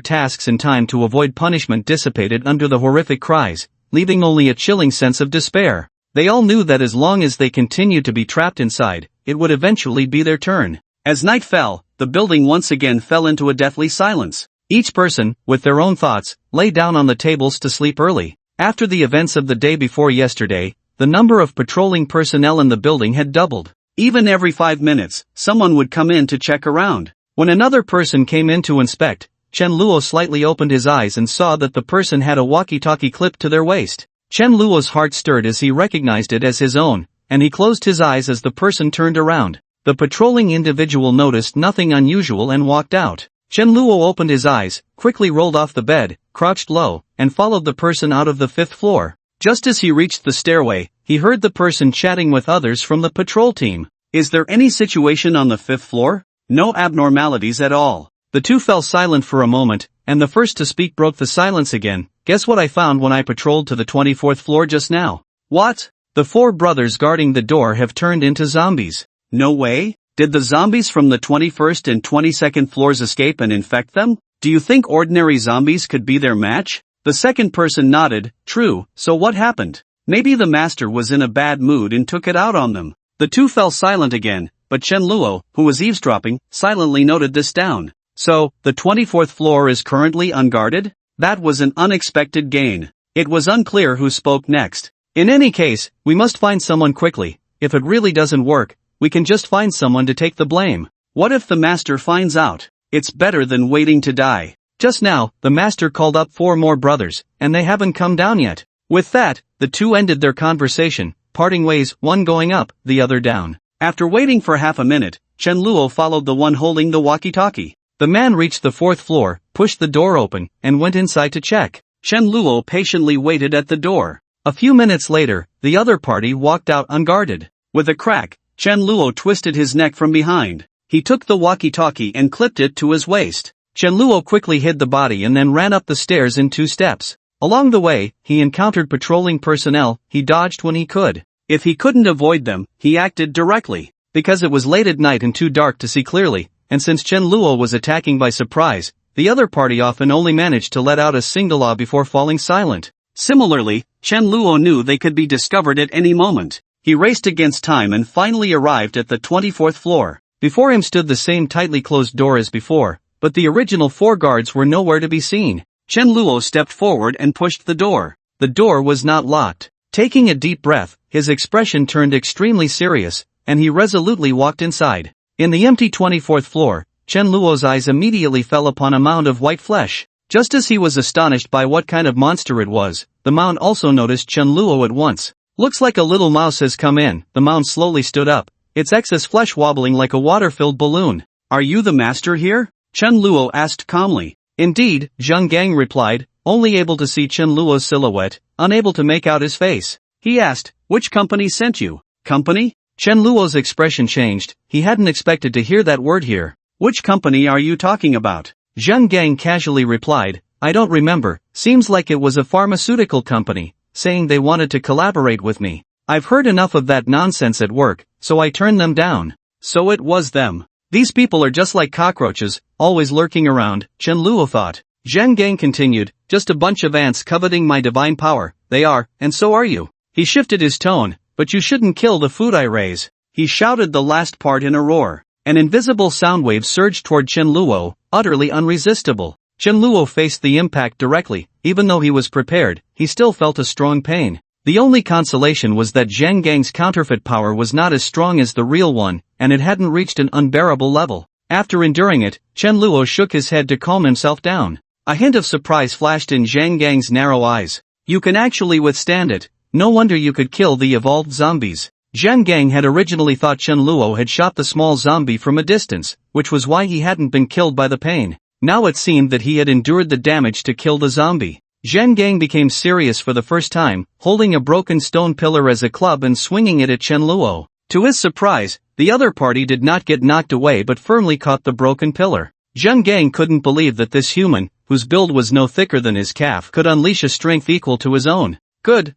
tasks in time to avoid punishment dissipated under the horrific cries, leaving only a chilling sense of despair. They all knew that as long as they continued to be trapped inside, it would eventually be their turn. As night fell, the building once again fell into a deathly silence. Each person, with their own thoughts, lay down on the tables to sleep early. After the events of the day before yesterday, the number of patrolling personnel in the building had doubled. Even every 5 minutes, someone would come in to check around. When another person came in to inspect, Chen Luo slightly opened his eyes and saw that the person had a walkie-talkie clipped to their waist. Chen Luo's heart stirred as he recognized it as his own, and he closed his eyes as the person turned around. The patrolling individual noticed nothing unusual and walked out. Chen Luo opened his eyes, quickly rolled off the bed, crouched low, and followed the person out of the 5th floor. Just as he reached the stairway, he heard the person chatting with others from the patrol team. Is there any situation on the 5th floor? No abnormalities at all. The two fell silent for a moment, and the first to speak broke the silence again. Guess what I found when I patrolled to the 24th floor just now? What? The 4 brothers guarding the door have turned into zombies. No way? Did the zombies from the 21st and 22nd floors escape and infect them? Do you think ordinary zombies could be their match? The second person nodded. True, so what happened? Maybe the master was in a bad mood and took it out on them. The two fell silent again, but Chen Luo, who was eavesdropping, silently noted this down. So, the 24th floor is currently unguarded? That was an unexpected gain. It was unclear who spoke next. In any case, we must find someone quickly. If it really doesn't work, we can just find someone to take the blame. What if the master finds out? It's better than waiting to die. Just now, the master called up 4 more brothers, and they haven't come down yet. With that, the two ended their conversation, parting ways, one going up, the other down. After waiting for half a minute, Chen Luo followed the one holding the walkie-talkie. The man reached the 4th floor, pushed the door open, and went inside to check. Chen Luo patiently waited at the door. A few minutes later, the other party walked out unguarded. With a crack, Chen Luo twisted his neck from behind. He took the walkie-talkie and clipped it to his waist. Chen Luo quickly hid the body and then ran up the stairs in 2 steps. Along the way, he encountered patrolling personnel. He dodged when he could. If he couldn't avoid them, he acted directly. Because it was late at night and too dark to see clearly, and since Chen Luo was attacking by surprise, the other party often only managed to let out a single ah before falling silent. Similarly, Chen Luo knew they could be discovered at any moment. He raced against time and finally arrived at the 24th floor. Before him stood the same tightly closed door as before, but the original 4 guards were nowhere to be seen. Chen Luo stepped forward and pushed the door. The door was not locked. Taking a deep breath, his expression turned extremely serious, and he resolutely walked inside. In the empty 24th floor, Chen Luo's eyes immediately fell upon a mound of white flesh. Just as he was astonished by what kind of monster it was, the mound also noticed Chen Luo at once. Looks like a little mouse has come in. The mound slowly stood up, its excess flesh wobbling like a water-filled balloon. Are you the master here? Chen Luo asked calmly. Indeed, Zhang Gang replied, only able to see Chen Luo's silhouette, unable to make out his face. He asked, which company sent you? Company? Chen Luo's expression changed. He hadn't expected to hear that word here. Which company are you talking about? Zhang Gang casually replied, I don't remember, seems like it was a pharmaceutical company, saying they wanted to collaborate with me. I've heard enough of that nonsense at work, so I turned them down. So it was them. These people are just like cockroaches, always lurking around, Chen Luo thought. Zhang Gang continued, just a bunch of ants coveting my divine power, they are, and so are you. He shifted his tone, but you shouldn't kill the food I raise. He shouted the last part in a roar. An invisible sound wave surged toward Chen Luo, utterly unresistible. Chen Luo faced the impact directly. Even though he was prepared, he still felt a strong pain. The only consolation was that Zhang Gang's counterfeit power was not as strong as the real one, and it hadn't reached an unbearable level. After enduring it, Chen Luo shook his head to calm himself down. A hint of surprise flashed in Zhang Gang's narrow eyes. You can actually withstand it. No wonder you could kill the evolved zombies. Zhang Gang had originally thought Chen Luo had shot the small zombie from a distance, which was why he hadn't been killed by the pain. Now it seemed that he had endured the damage to kill the zombie. Zhang Gang became serious for the first time, holding a broken stone pillar as a club and swinging it at Chen Luo. To his surprise, the other party did not get knocked away but firmly caught the broken pillar. Zhang Gang couldn't believe that this human, whose build was no thicker than his calf, could unleash a strength equal to his own. Good,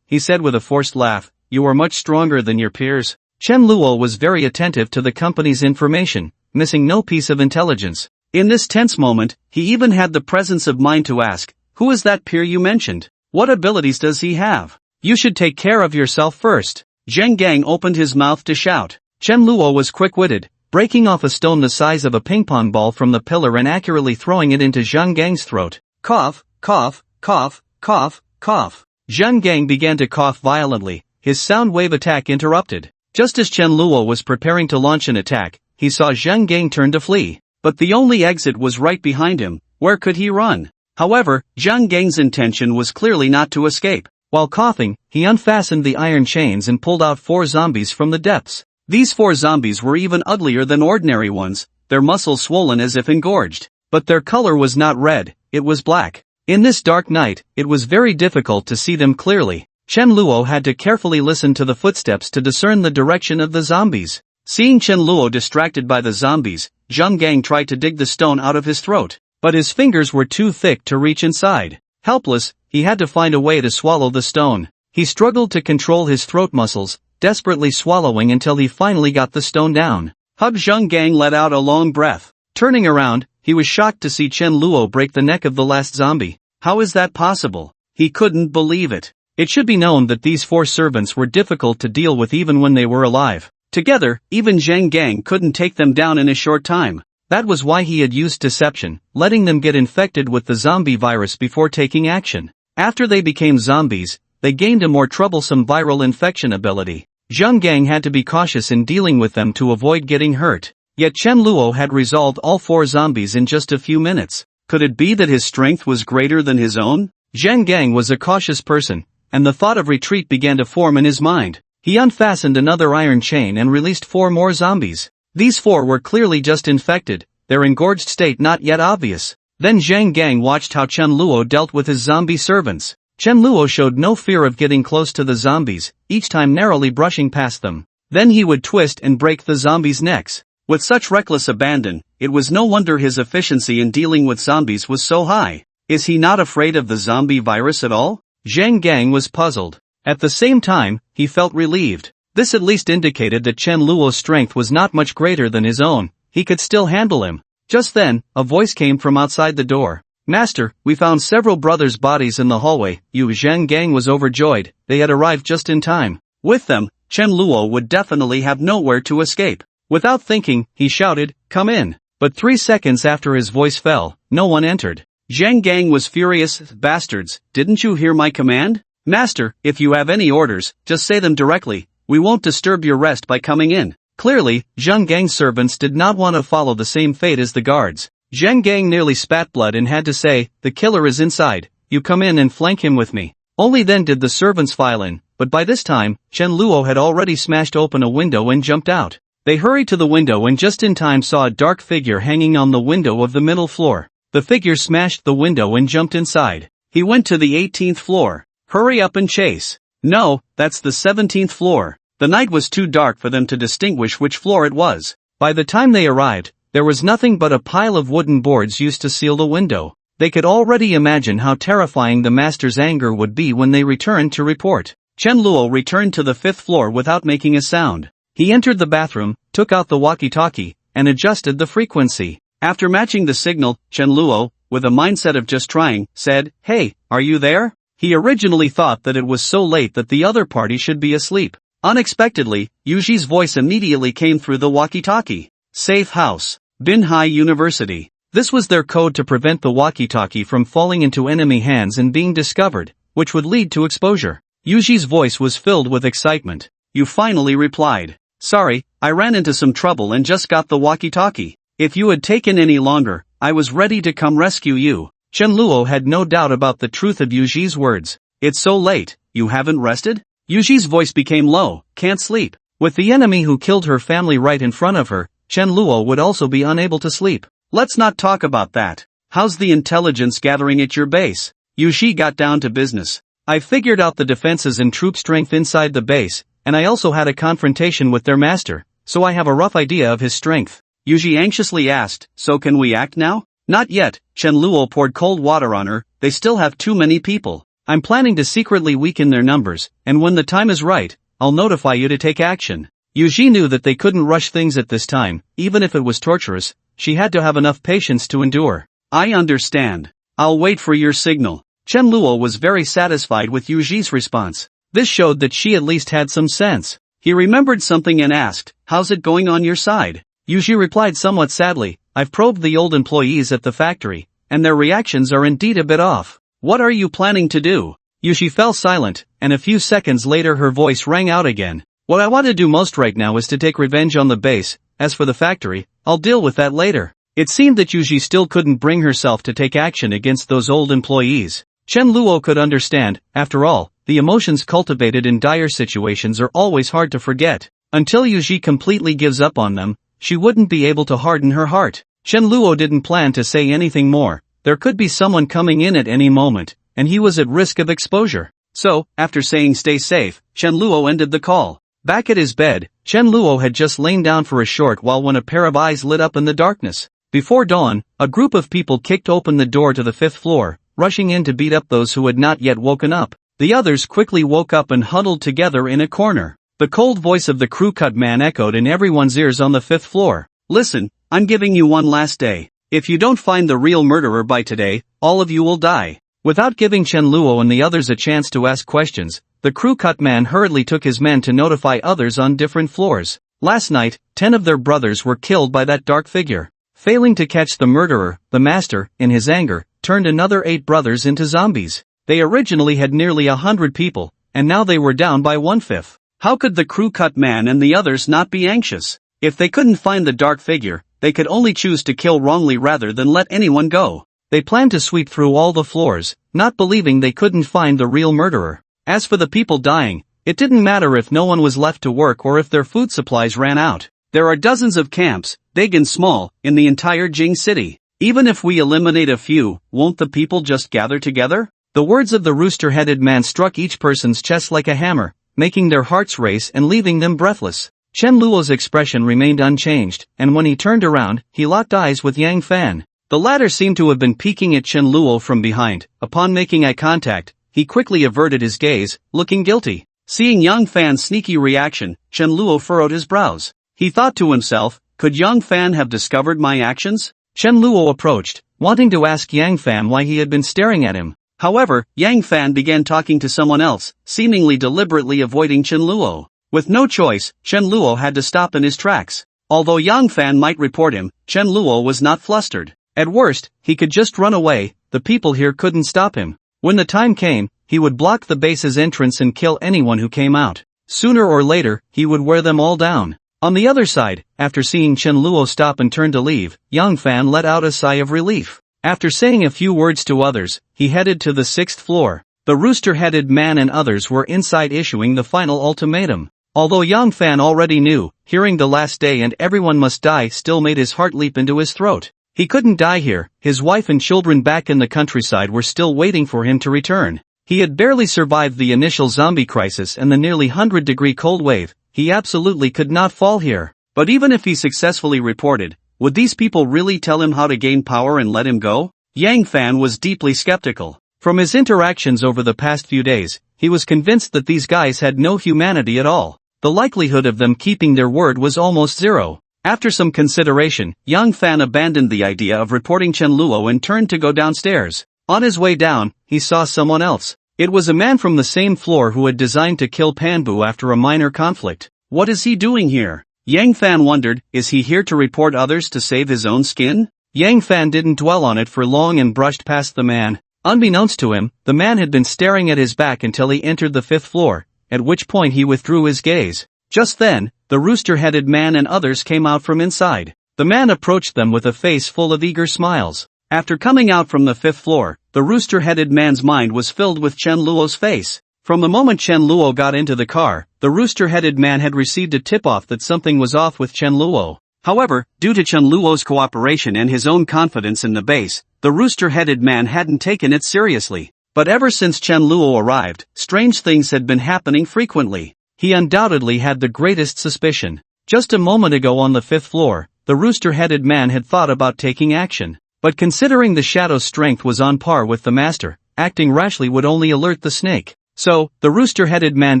he said with a forced laugh, you are much stronger than your peers. Chen Luo was very attentive to the company's information, missing no piece of intelligence. In this tense moment, he even had the presence of mind to ask, who is that peer you mentioned? What abilities does he have? You should take care of yourself first. Zhang Gang opened his mouth to shout. Chen Luo was quick-witted, breaking off a stone the size of a ping-pong ball from the pillar and accurately throwing it into Zhang Gang's throat. Cough, cough, cough, cough, cough. Zhang Gang began to cough violently, his sound wave attack interrupted. Just as Chen Luo was preparing to launch an attack, he saw Zheng Gang turn to flee. But the only exit was right behind him. Where could he run? However, Zheng Gang's intention was clearly not to escape. While coughing, he unfastened the iron chains and pulled out 4 zombies from the depths. These 4 zombies were even uglier than ordinary ones, their muscles swollen as if engorged. But their color was not red, it was black. In this dark night, it was very difficult to see them clearly. Chen Luo had to carefully listen to the footsteps to discern the direction of the zombies. Seeing Chen Luo distracted by the zombies, Zheng Gang tried to dig the stone out of his throat, but his fingers were too thick to reach inside. Helpless, he had to find a way to swallow the stone. He struggled to control his throat muscles, desperately swallowing until he finally got the stone down. Zheng Gang let out a long breath. Turning around, he was shocked to see Chen Luo break the neck of the last zombie. How is that possible? He couldn't believe it. It should be known that these 4 servants were difficult to deal with even when they were alive. Together, even Zheng Gang couldn't take them down in a short time. That was why he had used deception, letting them get infected with the zombie virus before taking action. After they became zombies, they gained a more troublesome viral infection ability. Zheng Gang had to be cautious in dealing with them to avoid getting hurt. Yet Chen Luo had resolved all 4 zombies in just a few minutes. Could it be that his strength was greater than his own? Zheng Gang was a cautious person, and the thought of retreat began to form in his mind. He unfastened another iron chain and released 4 more zombies. These 4 were clearly just infected, their engorged state not yet obvious. Then Zheng Gang watched how Chen Luo dealt with his zombie servants. Chen Luo showed no fear of getting close to the zombies, each time narrowly brushing past them. Then he would twist and break the zombies' necks. With such reckless abandon, it was no wonder his efficiency in dealing with zombies was so high. Is he not afraid of the zombie virus at all? Zheng Gang was puzzled. At the same time, he felt relieved. This at least indicated that Chen Luo's strength was not much greater than his own. He could still handle him. Just then, a voice came from outside the door. Master, we found several brothers' bodies in the hallway. Zheng Gang was overjoyed. They had arrived just in time. With them, Chen Luo would definitely have nowhere to escape. Without thinking, he shouted, "Come in." But 3 seconds after his voice fell, no one entered. Zheng Gang was furious. Bastards, didn't you hear my command? Master, if you have any orders, just say them directly. We won't disturb your rest by coming in. Clearly, Zheng Gang's servants did not want to follow the same fate as the guards. Zheng Gang nearly spat blood and had to say, "The killer is inside. You come in and flank him with me." Only then did the servants file in, but by this time, Chen Luo had already smashed open a window and jumped out. They hurried to the window and just in time saw a dark figure hanging on the window of the middle floor. The figure smashed the window and jumped inside. He went to the 18th floor. Hurry up and chase. No, that's the 17th floor. The night was too dark for them to distinguish which floor it was. By the time they arrived, there was nothing but a pile of wooden boards used to seal the window. They could already imagine how terrifying the master's anger would be when they returned to report. Chen Luo returned to the 5th floor without making a sound. He entered the bathroom, took out the walkie-talkie, and adjusted the frequency. After matching the signal, Chen Luo, with a mindset of just trying, said, "Hey, are you there?" He originally thought that it was so late that the other party should be asleep. Unexpectedly, Yuji's voice immediately came through the walkie-talkie. Safe house. Binhai University. This was their code to prevent the walkie-talkie from falling into enemy hands and being discovered, which would lead to exposure. Yuji's voice was filled with excitement. You finally replied. Sorry, I ran into some trouble and just got the walkie-talkie. If you had taken any longer, I was ready to come rescue you. Chen Luo had no doubt about the truth of Yuji's words. It's so late, you haven't rested? Yuji's voice became low, can't sleep. With the enemy who killed her family right in front of her, Chen Luo would also be unable to sleep. Let's not talk about that. How's the intelligence gathering at your base? Yuji got down to business. I figured out the defenses and troop strength inside the base, and I also had a confrontation with their master, so I have a rough idea of his strength. Yuji anxiously asked, so can we act now? Not yet, Chen Luo poured cold water on her, they still have too many people. I'm planning to secretly weaken their numbers, and when the time is right, I'll notify you to take action. Yuji knew that they couldn't rush things at this time, even if it was torturous, she had to have enough patience to endure. I understand. I'll wait for your signal. Chen Luo was very satisfied with Yuji's response. This showed that she at least had some sense. He remembered something and asked, how's it going on your side? Yuji replied somewhat sadly, I've probed the old employees at the factory, and their reactions are indeed a bit off. What are you planning to do? Yuji fell silent, and a few seconds later her voice rang out again. What I want to do most right now is to take revenge on the base. As for the factory, I'll deal with that later. It seemed that Yuji still couldn't bring herself to take action against those old employees. Chen Luo could understand, after all, the emotions cultivated in dire situations are always hard to forget. Until Yuji completely gives up on them, she wouldn't be able to harden her heart. Chen Luo didn't plan to say anything more. There could be someone coming in at any moment, and he was at risk of exposure. So, after saying stay safe, Chen Luo ended the call. Back at his bed, Chen Luo had just lain down for a short while when a pair of eyes lit up in the darkness. Before dawn, a group of people kicked open the door to the 5th floor, rushing in to beat up those who had not yet woken up. The others quickly woke up and huddled together in a corner. The cold voice of the crew cut man echoed in everyone's ears on the 5th floor. Listen, I'm giving you one last day. If you don't find the real murderer by today, all of you will die. Without giving Chen Luo and the others a chance to ask questions, the crew cut man hurriedly took his men to notify others on different floors. Last night, 10 of their brothers were killed by that dark figure. Failing to catch the murderer, the master, in his anger, turned another 8 brothers into zombies. They originally had nearly 100 people, and now they were down by 1/5. How could the crew cut man and the others not be anxious? If they couldn't find the dark figure, they could only choose to kill wrongly rather than let anyone go. They planned to sweep through all the floors, not believing they couldn't find the real murderer. As for the people dying, it didn't matter if no one was left to work or if their food supplies ran out. There are dozens of camps, big and small, in the entire Jing city. Even if we eliminate a few, won't the people just gather together? The words of the rooster-headed man struck each person's chest like a hammer, making their hearts race and leaving them breathless. Chen Luo's expression remained unchanged, and when he turned around, he locked eyes with Yang Fan. The latter seemed to have been peeking at Chen Luo from behind. Upon making eye contact, he quickly averted his gaze, looking guilty. Seeing Yang Fan's sneaky reaction, Chen Luo furrowed his brows. He thought to himself, could Yang Fan have discovered my actions? Chen Luo approached, wanting to ask Yang Fan why he had been staring at him. However, Yang Fan began talking to someone else, seemingly deliberately avoiding Chen Luo. With no choice, Chen Luo had to stop in his tracks. Although Yang Fan might report him, Chen Luo was not flustered. At worst, he could just run away. The people here couldn't stop him. When the time came, he would block the base's entrance and kill anyone who came out. Sooner or later, he would wear them all down. On the other side, after seeing Chen Luo stop and turn to leave, Yang Fan let out a sigh of relief. After saying a few words to others, he headed to the 6th floor. The rooster-headed man and others were inside issuing the final ultimatum. Although Yang Fan already knew, hearing the last day and everyone must die still made his heart leap into his throat. He couldn't die here. His wife and children back in the countryside were still waiting for him to return. He had barely survived the initial zombie crisis and the nearly 100-degree cold wave. He absolutely could not fall here. But even if he successfully reported, would these people really tell him how to gain power and let him go? Yang Fan was deeply skeptical. From his interactions over the past few days, he was convinced that these guys had no humanity at all. The likelihood of them keeping their word was almost zero. After some consideration, Yang Fan abandoned the idea of reporting Chen Luo and turned to go downstairs. On his way down, he saw someone else. It was a man from the same floor who had designed to kill Panbu after a minor conflict. What is he doing here? Yang Fan wondered, is he here to report others to save his own skin? Yang Fan didn't dwell on it for long and brushed past the man. Unbeknownst to him, the man had been staring at his back until he entered the 5th floor, at which point he withdrew his gaze. Just then, the rooster-headed man and others came out from inside. The man approached them with a face full of eager smiles. After coming out from the 5th floor, the rooster-headed man's mind was filled with Chen Luo's face. From the moment Chen Luo got into the car, the rooster-headed man had received a tip-off that something was off with Chen Luo. However, due to Chen Luo's cooperation and his own confidence in the base, the rooster-headed man hadn't taken it seriously. But ever since Chen Luo arrived, strange things had been happening frequently. He undoubtedly had the greatest suspicion. Just a moment ago on the 5th floor, the rooster-headed man had thought about taking action. But considering the shadow's strength was on par with the master, acting rashly would only alert the snake. So, the rooster-headed man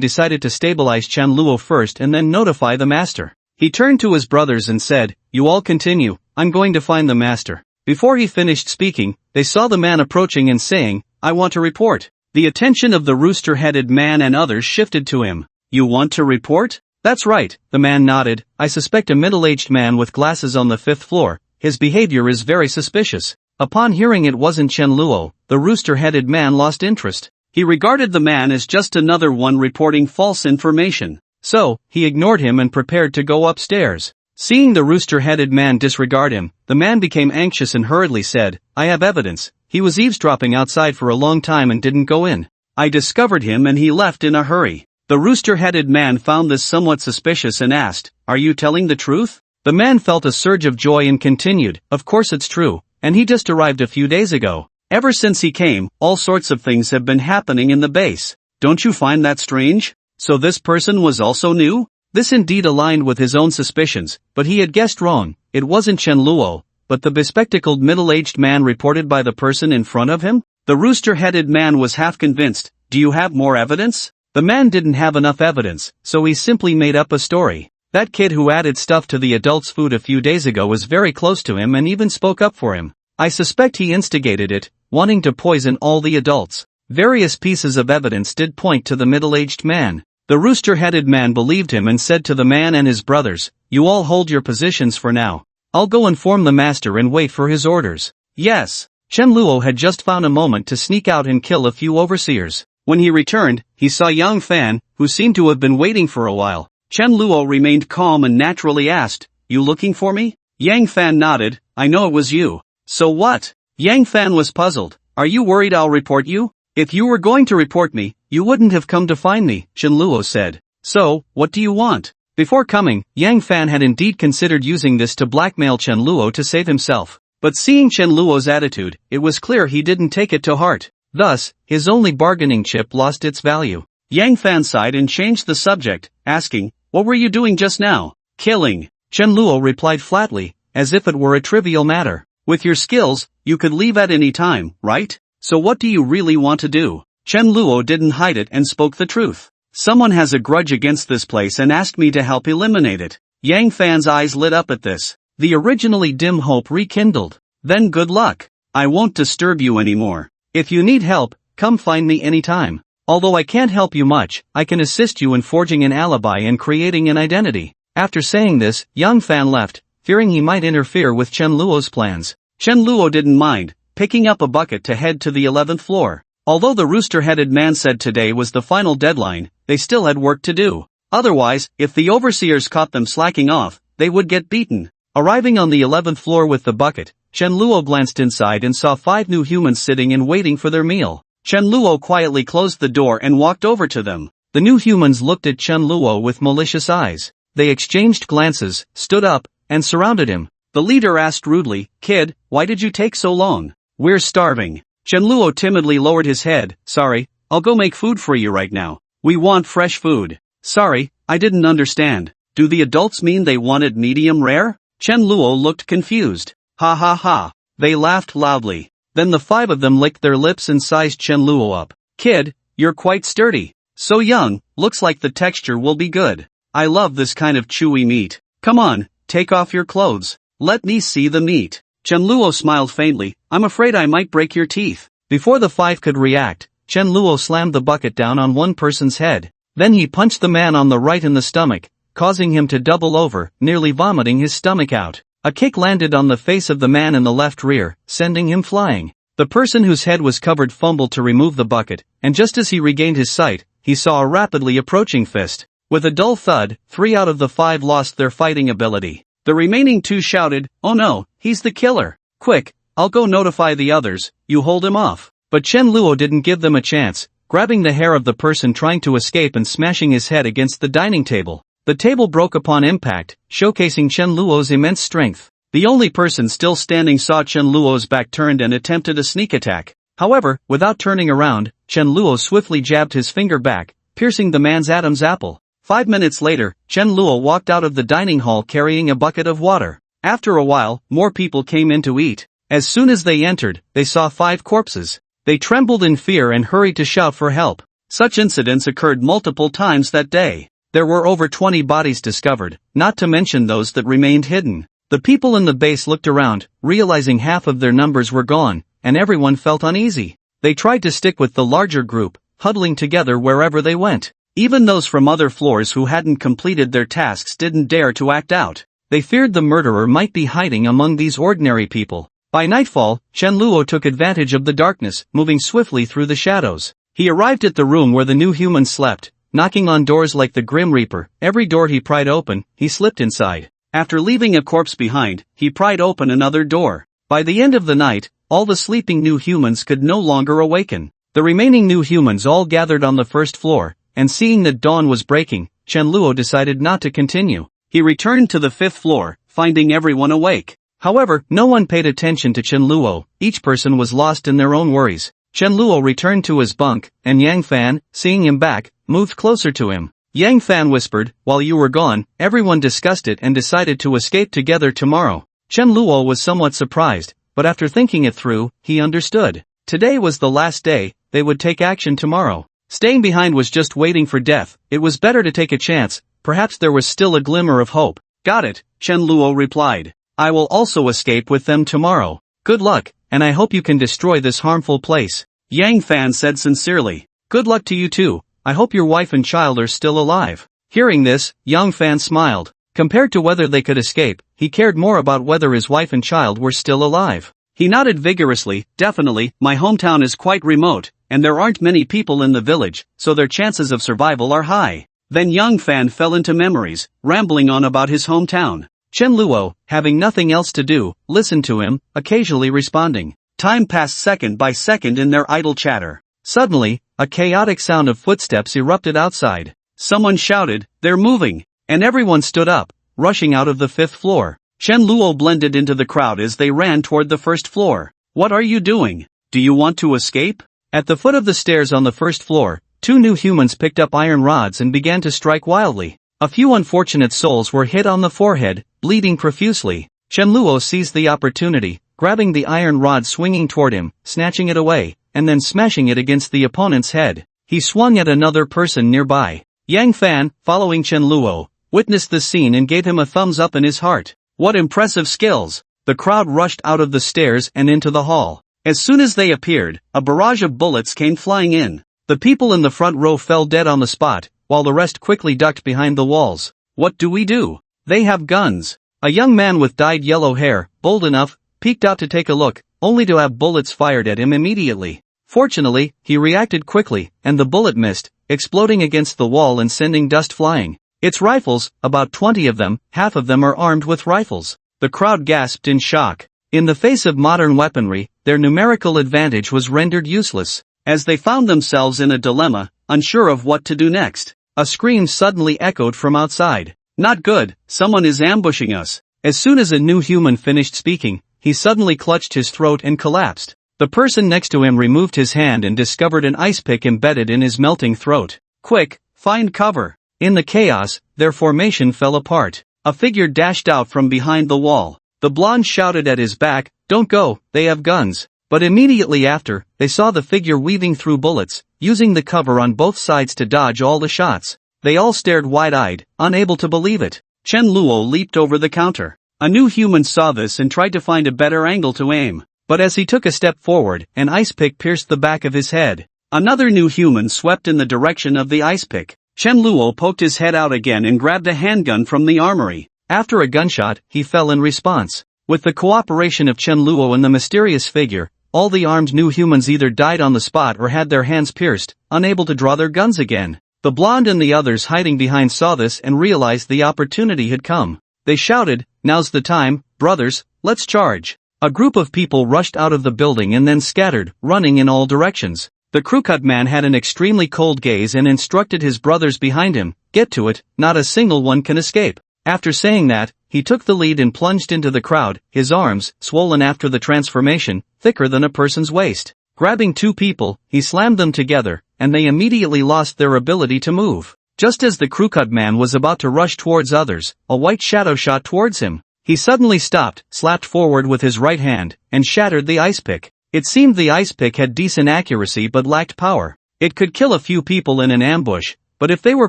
decided to stabilize Chen Luo first and then notify the master. He turned to his brothers and said, "You all continue, I'm going to find the master." Before he finished speaking, they saw the man approaching and saying, "I want to report." The attention of the rooster-headed man and others shifted to him. "You want to report?" "That's right," the man nodded. "I suspect a middle-aged man with glasses on the 5th floor. His behavior is very suspicious." Upon hearing it wasn't Chen Luo, the rooster-headed man lost interest. He regarded the man as just another one reporting false information. So, he ignored him and prepared to go upstairs. Seeing the rooster-headed man disregard him, the man became anxious and hurriedly said, "I have evidence. He was eavesdropping outside for a long time and didn't go in. I discovered him and he left in a hurry." The rooster-headed man found this somewhat suspicious and asked, "Are you telling the truth?" The man felt a surge of joy and continued, "Of course it's true, and he just arrived a few days ago. Ever since he came, all sorts of things have been happening in the base. Don't you find that strange? So this person was also new?" This indeed aligned with his own suspicions, but he had guessed wrong. It wasn't Chen Luo, but the bespectacled middle-aged man reported by the person in front of him? The rooster-headed man was half convinced. "Do you have more evidence?" The man didn't have enough evidence, so he simply made up a story. That kid who added stuff to the adults' food a few days ago was very close to him and even spoke up for him. I suspect he instigated it, wanting to poison all the adults. Various pieces of evidence did point to the middle-aged man. The rooster-headed man believed him and said to the man and his brothers, "You all hold your positions for now. I'll go inform the master and wait for his orders." Yes, Chen Luo had just found a moment to sneak out and kill a few overseers. When he returned, he saw Yang Fan, who seemed to have been waiting for a while. Chen Luo remained calm and naturally asked, "You looking for me?" Yang Fan nodded, "I know it was you." "So what?" Yang Fan was puzzled. "Are you worried I'll report you?" "If you were going to report me, you wouldn't have come to find me," Chen Luo said. "So, what do you want?" Before coming, Yang Fan had indeed considered using this to blackmail Chen Luo to save himself. But seeing Chen Luo's attitude, it was clear he didn't take it to heart. Thus, his only bargaining chip lost its value. Yang Fan sighed and changed the subject, asking, "What were you doing just now?" "Killing." Chen Luo replied flatly, as if it were a trivial matter. "With your skills, you could leave at any time, right? So what do you really want to do?" Chen Luo didn't hide it and spoke the truth. "Someone has a grudge against this place and asked me to help eliminate it." Yang Fan's eyes lit up at this. The originally dim hope rekindled. "Then good luck. I won't disturb you anymore. If you need help, come find me anytime. Although I can't help you much, I can assist you in forging an alibi and creating an identity." After saying this, Yang Fan left, fearing he might interfere with Chen Luo's plans. Chen Luo didn't mind, picking up a bucket to head to the 11th floor. Although the rooster-headed man said today was the final deadline, they still had work to do. Otherwise, if the overseers caught them slacking off, they would get beaten. Arriving on the 11th floor with the bucket, Chen Luo glanced inside and saw 5 new humans sitting and waiting for their meal. Chen Luo quietly closed the door and walked over to them. The new humans looked at Chen Luo with malicious eyes. They exchanged glances, stood up, and surrounded him. The leader asked rudely, "Kid, why did you take so long?" "We're starving." Chen Luo timidly lowered his head. "Sorry, I'll go make food for you right now. We want fresh food." "Sorry, I didn't understand. Do the adults mean they wanted medium rare?" Chen Luo looked confused. "Ha ha ha." They laughed loudly. Then the 5 of them licked their lips and sized Chen Luo up. "Kid, you're quite sturdy. So young, looks like the texture will be good. I love this kind of chewy meat. Come on, take off your clothes. Let me see the meat." Chen Luo smiled faintly. "I'm afraid I might break your teeth." Before the 5 could react, Chen Luo slammed the bucket down on one person's head. Then he punched the man on the right in the stomach, causing him to double over, nearly vomiting his stomach out. A kick landed on the face of the man in the left rear, sending him flying. The person whose head was covered fumbled to remove the bucket, and just as he regained his sight, he saw a rapidly approaching fist. With a dull thud, 3 out of the 5 lost their fighting ability. The remaining 2 shouted, "Oh no, he's the killer. Quick, I'll go notify the others, you hold him off." But Chen Luo didn't give them a chance, grabbing the hair of the person trying to escape and smashing his head against the dining table. The table broke upon impact, showcasing Chen Luo's immense strength. The only person still standing saw Chen Luo's back turned and attempted a sneak attack. However, without turning around, Chen Luo swiftly jabbed his finger back, piercing the man's Adam's apple. 5 minutes later, Chen Luo walked out of the dining hall carrying a bucket of water. After a while, more people came in to eat. As soon as they entered, they saw 5 corpses. They trembled in fear and hurried to shout for help. Such incidents occurred multiple times that day. There were over 20 bodies discovered, not to mention those that remained hidden. The people in the base looked around, realizing half of their numbers were gone, and everyone felt uneasy. They tried to stick with the larger group, huddling together wherever they went. Even those from other floors who hadn't completed their tasks didn't dare to act out. They feared the murderer might be hiding among these ordinary people. By nightfall, Chen Luo took advantage of the darkness, moving swiftly through the shadows. He arrived at the room where the new humans slept, knocking on doors like the Grim Reaper. Every door he pried open, he slipped inside. After leaving a corpse behind, he pried open another door. By the end of the night, all the sleeping new humans could no longer awaken. The remaining new humans all gathered on the first floor, and seeing that dawn was breaking, Chen-luo decided not to continue. He returned to the fifth floor, finding everyone awake. However, no one paid attention to Chen-luo, each person was lost in their own worries. Chen-luo returned to his bunk, and Yang Fan, seeing him back, moved closer to him. Yang Fan whispered, "While you were gone, everyone discussed it and decided to escape together tomorrow." Chen-luo was somewhat surprised, but after thinking it through, he understood. Today was the last day, they would take action tomorrow. Staying behind was just waiting for death. It was better to take a chance, perhaps there was still a glimmer of hope. "Got it," Chen-luo replied. "I will also escape with them tomorrow. Good luck, and I hope you can destroy this harmful place." Yang Fan said sincerely. "Good luck to you too, I hope your wife and child are still alive." Hearing this, Yang Fan smiled. Compared to whether they could escape, he cared more about whether his wife and child were still alive. He nodded vigorously. "Definitely, my hometown is quite remote, and there aren't many people in the village, so their chances of survival are high." Then Yang Fan fell into memories, rambling on about his hometown. Chen-luo, having nothing else to do, listened to him, occasionally responding. Time passed second by second in their idle chatter. Suddenly, a chaotic sound of footsteps erupted outside. Someone shouted, "They're moving!" And everyone stood up, rushing out of the fifth floor. Chen-luo blended into the crowd as they ran toward the first floor. "What are you doing? Do you want to escape?" At the foot of the stairs on the first floor, two new humans picked up iron rods and began to strike wildly. A few unfortunate souls were hit on the forehead, bleeding profusely. Chen-luo seized the opportunity, grabbing the iron rod swinging toward him, snatching it away, and then smashing it against the opponent's head. He swung at another person nearby. Yang Fan, following Chen-luo, witnessed the scene and gave him a thumbs up in his heart. What impressive skills! The crowd rushed out of the stairs and into the hall. As soon as they appeared, a barrage of bullets came flying in. The people in the front row fell dead on the spot, while the rest quickly ducked behind the walls. "What do we do? They have guns." A young man with dyed yellow hair, bold enough, peeked out to take a look, only to have bullets fired at him immediately. Fortunately, he reacted quickly, and the bullet missed, exploding against the wall and sending dust flying. "It's rifles, about 20 of them, half of them are armed with rifles." The crowd gasped in shock. In the face of modern weaponry, their numerical advantage was rendered useless. As they found themselves in a dilemma, unsure of what to do next, a scream suddenly echoed from outside. "Not good, someone is ambushing us." As soon as a new human finished speaking, he suddenly clutched his throat and collapsed. The person next to him removed his hand and discovered an ice pick embedded in his melting throat. "Quick, find cover." In the chaos, their formation fell apart. A figure dashed out from behind the wall. The blonde shouted at his back, "Don't go, they have guns." But immediately after, they saw the figure weaving through bullets, using the cover on both sides to dodge all the shots. They all stared wide-eyed, unable to believe it. Chen-luo leaped over the counter. A new human saw this and tried to find a better angle to aim. But as he took a step forward, an ice pick pierced the back of his head. Another new human swept in the direction of the ice pick. Chen-luo poked his head out again and grabbed a handgun from the armory. After a gunshot, he fell in response. With the cooperation of Chen-luo and the mysterious figure, all the armed new humans either died on the spot or had their hands pierced, unable to draw their guns again. The blonde and the others hiding behind saw this and realized the opportunity had come. They shouted, "Now's the time, brothers, let's charge." A group of people rushed out of the building and then scattered, running in all directions. The crew-cut man had an extremely cold gaze and instructed his brothers behind him, "Get to it, not a single one can escape." After saying that, he took the lead and plunged into the crowd, his arms, swollen after the transformation, thicker than a person's waist. Grabbing two people, he slammed them together, and they immediately lost their ability to move. Just as the crew-cut man was about to rush towards others, a white shadow shot towards him. He suddenly stopped, slapped forward with his right hand, and shattered the ice pick. It seemed the ice pick had decent accuracy but lacked power. It could kill a few people in an ambush, but if they were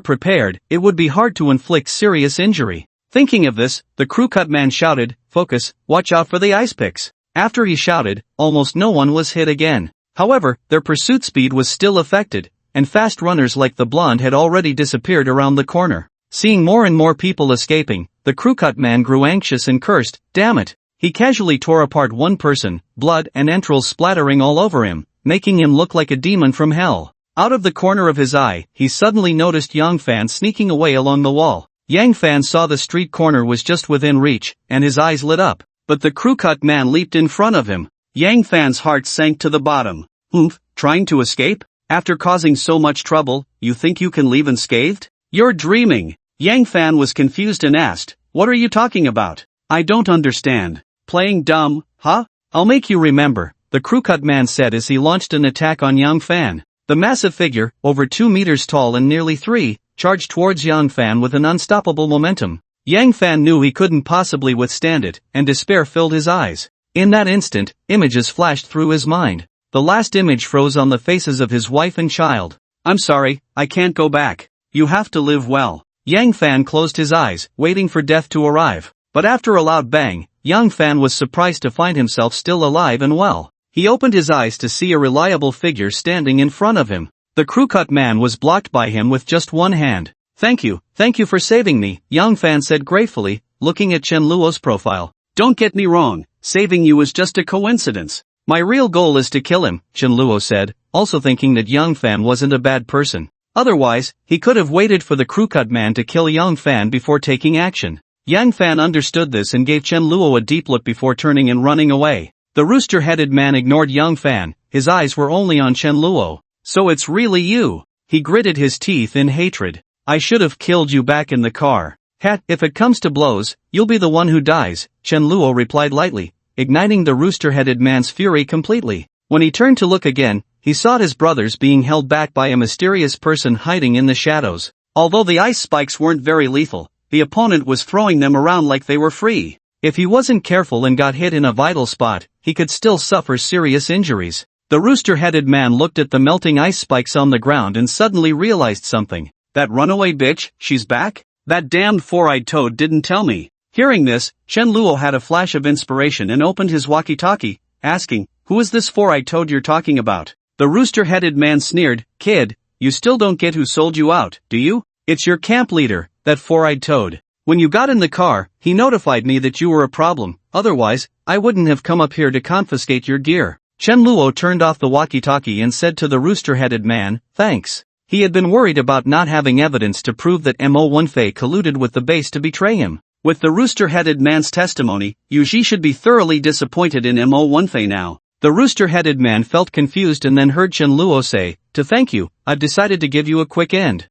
prepared, it would be hard to inflict serious injury. Thinking of this, the crew-cut man shouted, "Focus, watch out for the ice picks." After he shouted, almost no one was hit again. However, their pursuit speed was still affected, and fast runners like the blonde had already disappeared around the corner. Seeing more and more people escaping, the crew-cut man grew anxious and cursed, "Damn it." He casually tore apart one person, blood and entrails splattering all over him, making him look like a demon from hell. Out of the corner of his eye, he suddenly noticed Yang Fan sneaking away along the wall. Yang Fan saw the street corner was just within reach, and his eyes lit up. But the crew-cut man leaped in front of him. Yang Fan's heart sank to the bottom. Oomph, trying to escape? After causing so much trouble, you think you can leave unscathed? You're dreaming. Yang Fan was confused and asked, what are you talking about? I don't understand. Playing dumb, huh? I'll make you remember, the crew-cut man said as he launched an attack on Yang Fan. The massive figure, over 2 meters tall and nearly 3, charged towards Yang Fan with an unstoppable momentum. Yang Fan knew he couldn't possibly withstand it, and despair filled his eyes. In that instant, images flashed through his mind. The last image froze on the faces of his wife and child. I'm sorry, I can't go back. You have to live well. Yang Fan closed his eyes, waiting for death to arrive. But after a loud bang, Yang Fan was surprised to find himself still alive and well. He opened his eyes to see a reliable figure standing in front of him. The crew-cut man was blocked by him with just one hand. Thank you for saving me, Yang Fan said gratefully, looking at Chen Luo's profile. Don't get me wrong, saving you was just a coincidence. My real goal is to kill him, Chen Luo said, also thinking that Yang Fan wasn't a bad person. Otherwise, he could have waited for the crew-cut man to kill Yang Fan before taking action. Yang Fan understood this and gave Chen Luo a deep look before turning and running away. The rooster-headed man ignored Yang Fan, his eyes were only on Chen Luo. So it's really you? He gritted his teeth in hatred. I should have killed you back in the car. If it comes to blows, you'll be the one who dies, Chen Luo replied lightly, igniting the rooster-headed man's fury completely. When he turned to look again, he saw his brothers being held back by a mysterious person hiding in the shadows. Although the ice spikes weren't very lethal, the opponent was throwing them around like they were free. If he wasn't careful and got hit in a vital spot, he could still suffer serious injuries. The rooster-headed man looked at the melting ice spikes on the ground and suddenly realized something. That runaway bitch, she's back? That damned four-eyed toad didn't tell me. Hearing this, Chen Luo had a flash of inspiration and opened his walkie-talkie, asking, who is this four-eyed toad you're talking about? The rooster-headed man sneered, kid, you still don't get who sold you out, do you? It's your camp leader, that four-eyed toad. When you got in the car, he notified me that you were a problem, otherwise, I wouldn't have come up here to confiscate your gear. Chen Luo turned off the walkie-talkie and said to the rooster-headed man, thanks. He had been worried about not having evidence to prove that Mo Wenfei colluded with the base to betray him. With the rooster-headed man's testimony, Yu Ji should be thoroughly disappointed in Mo Wenfei now. The rooster-headed man felt confused and then heard Chen Luo say, to thank you, I've decided to give you a quick end.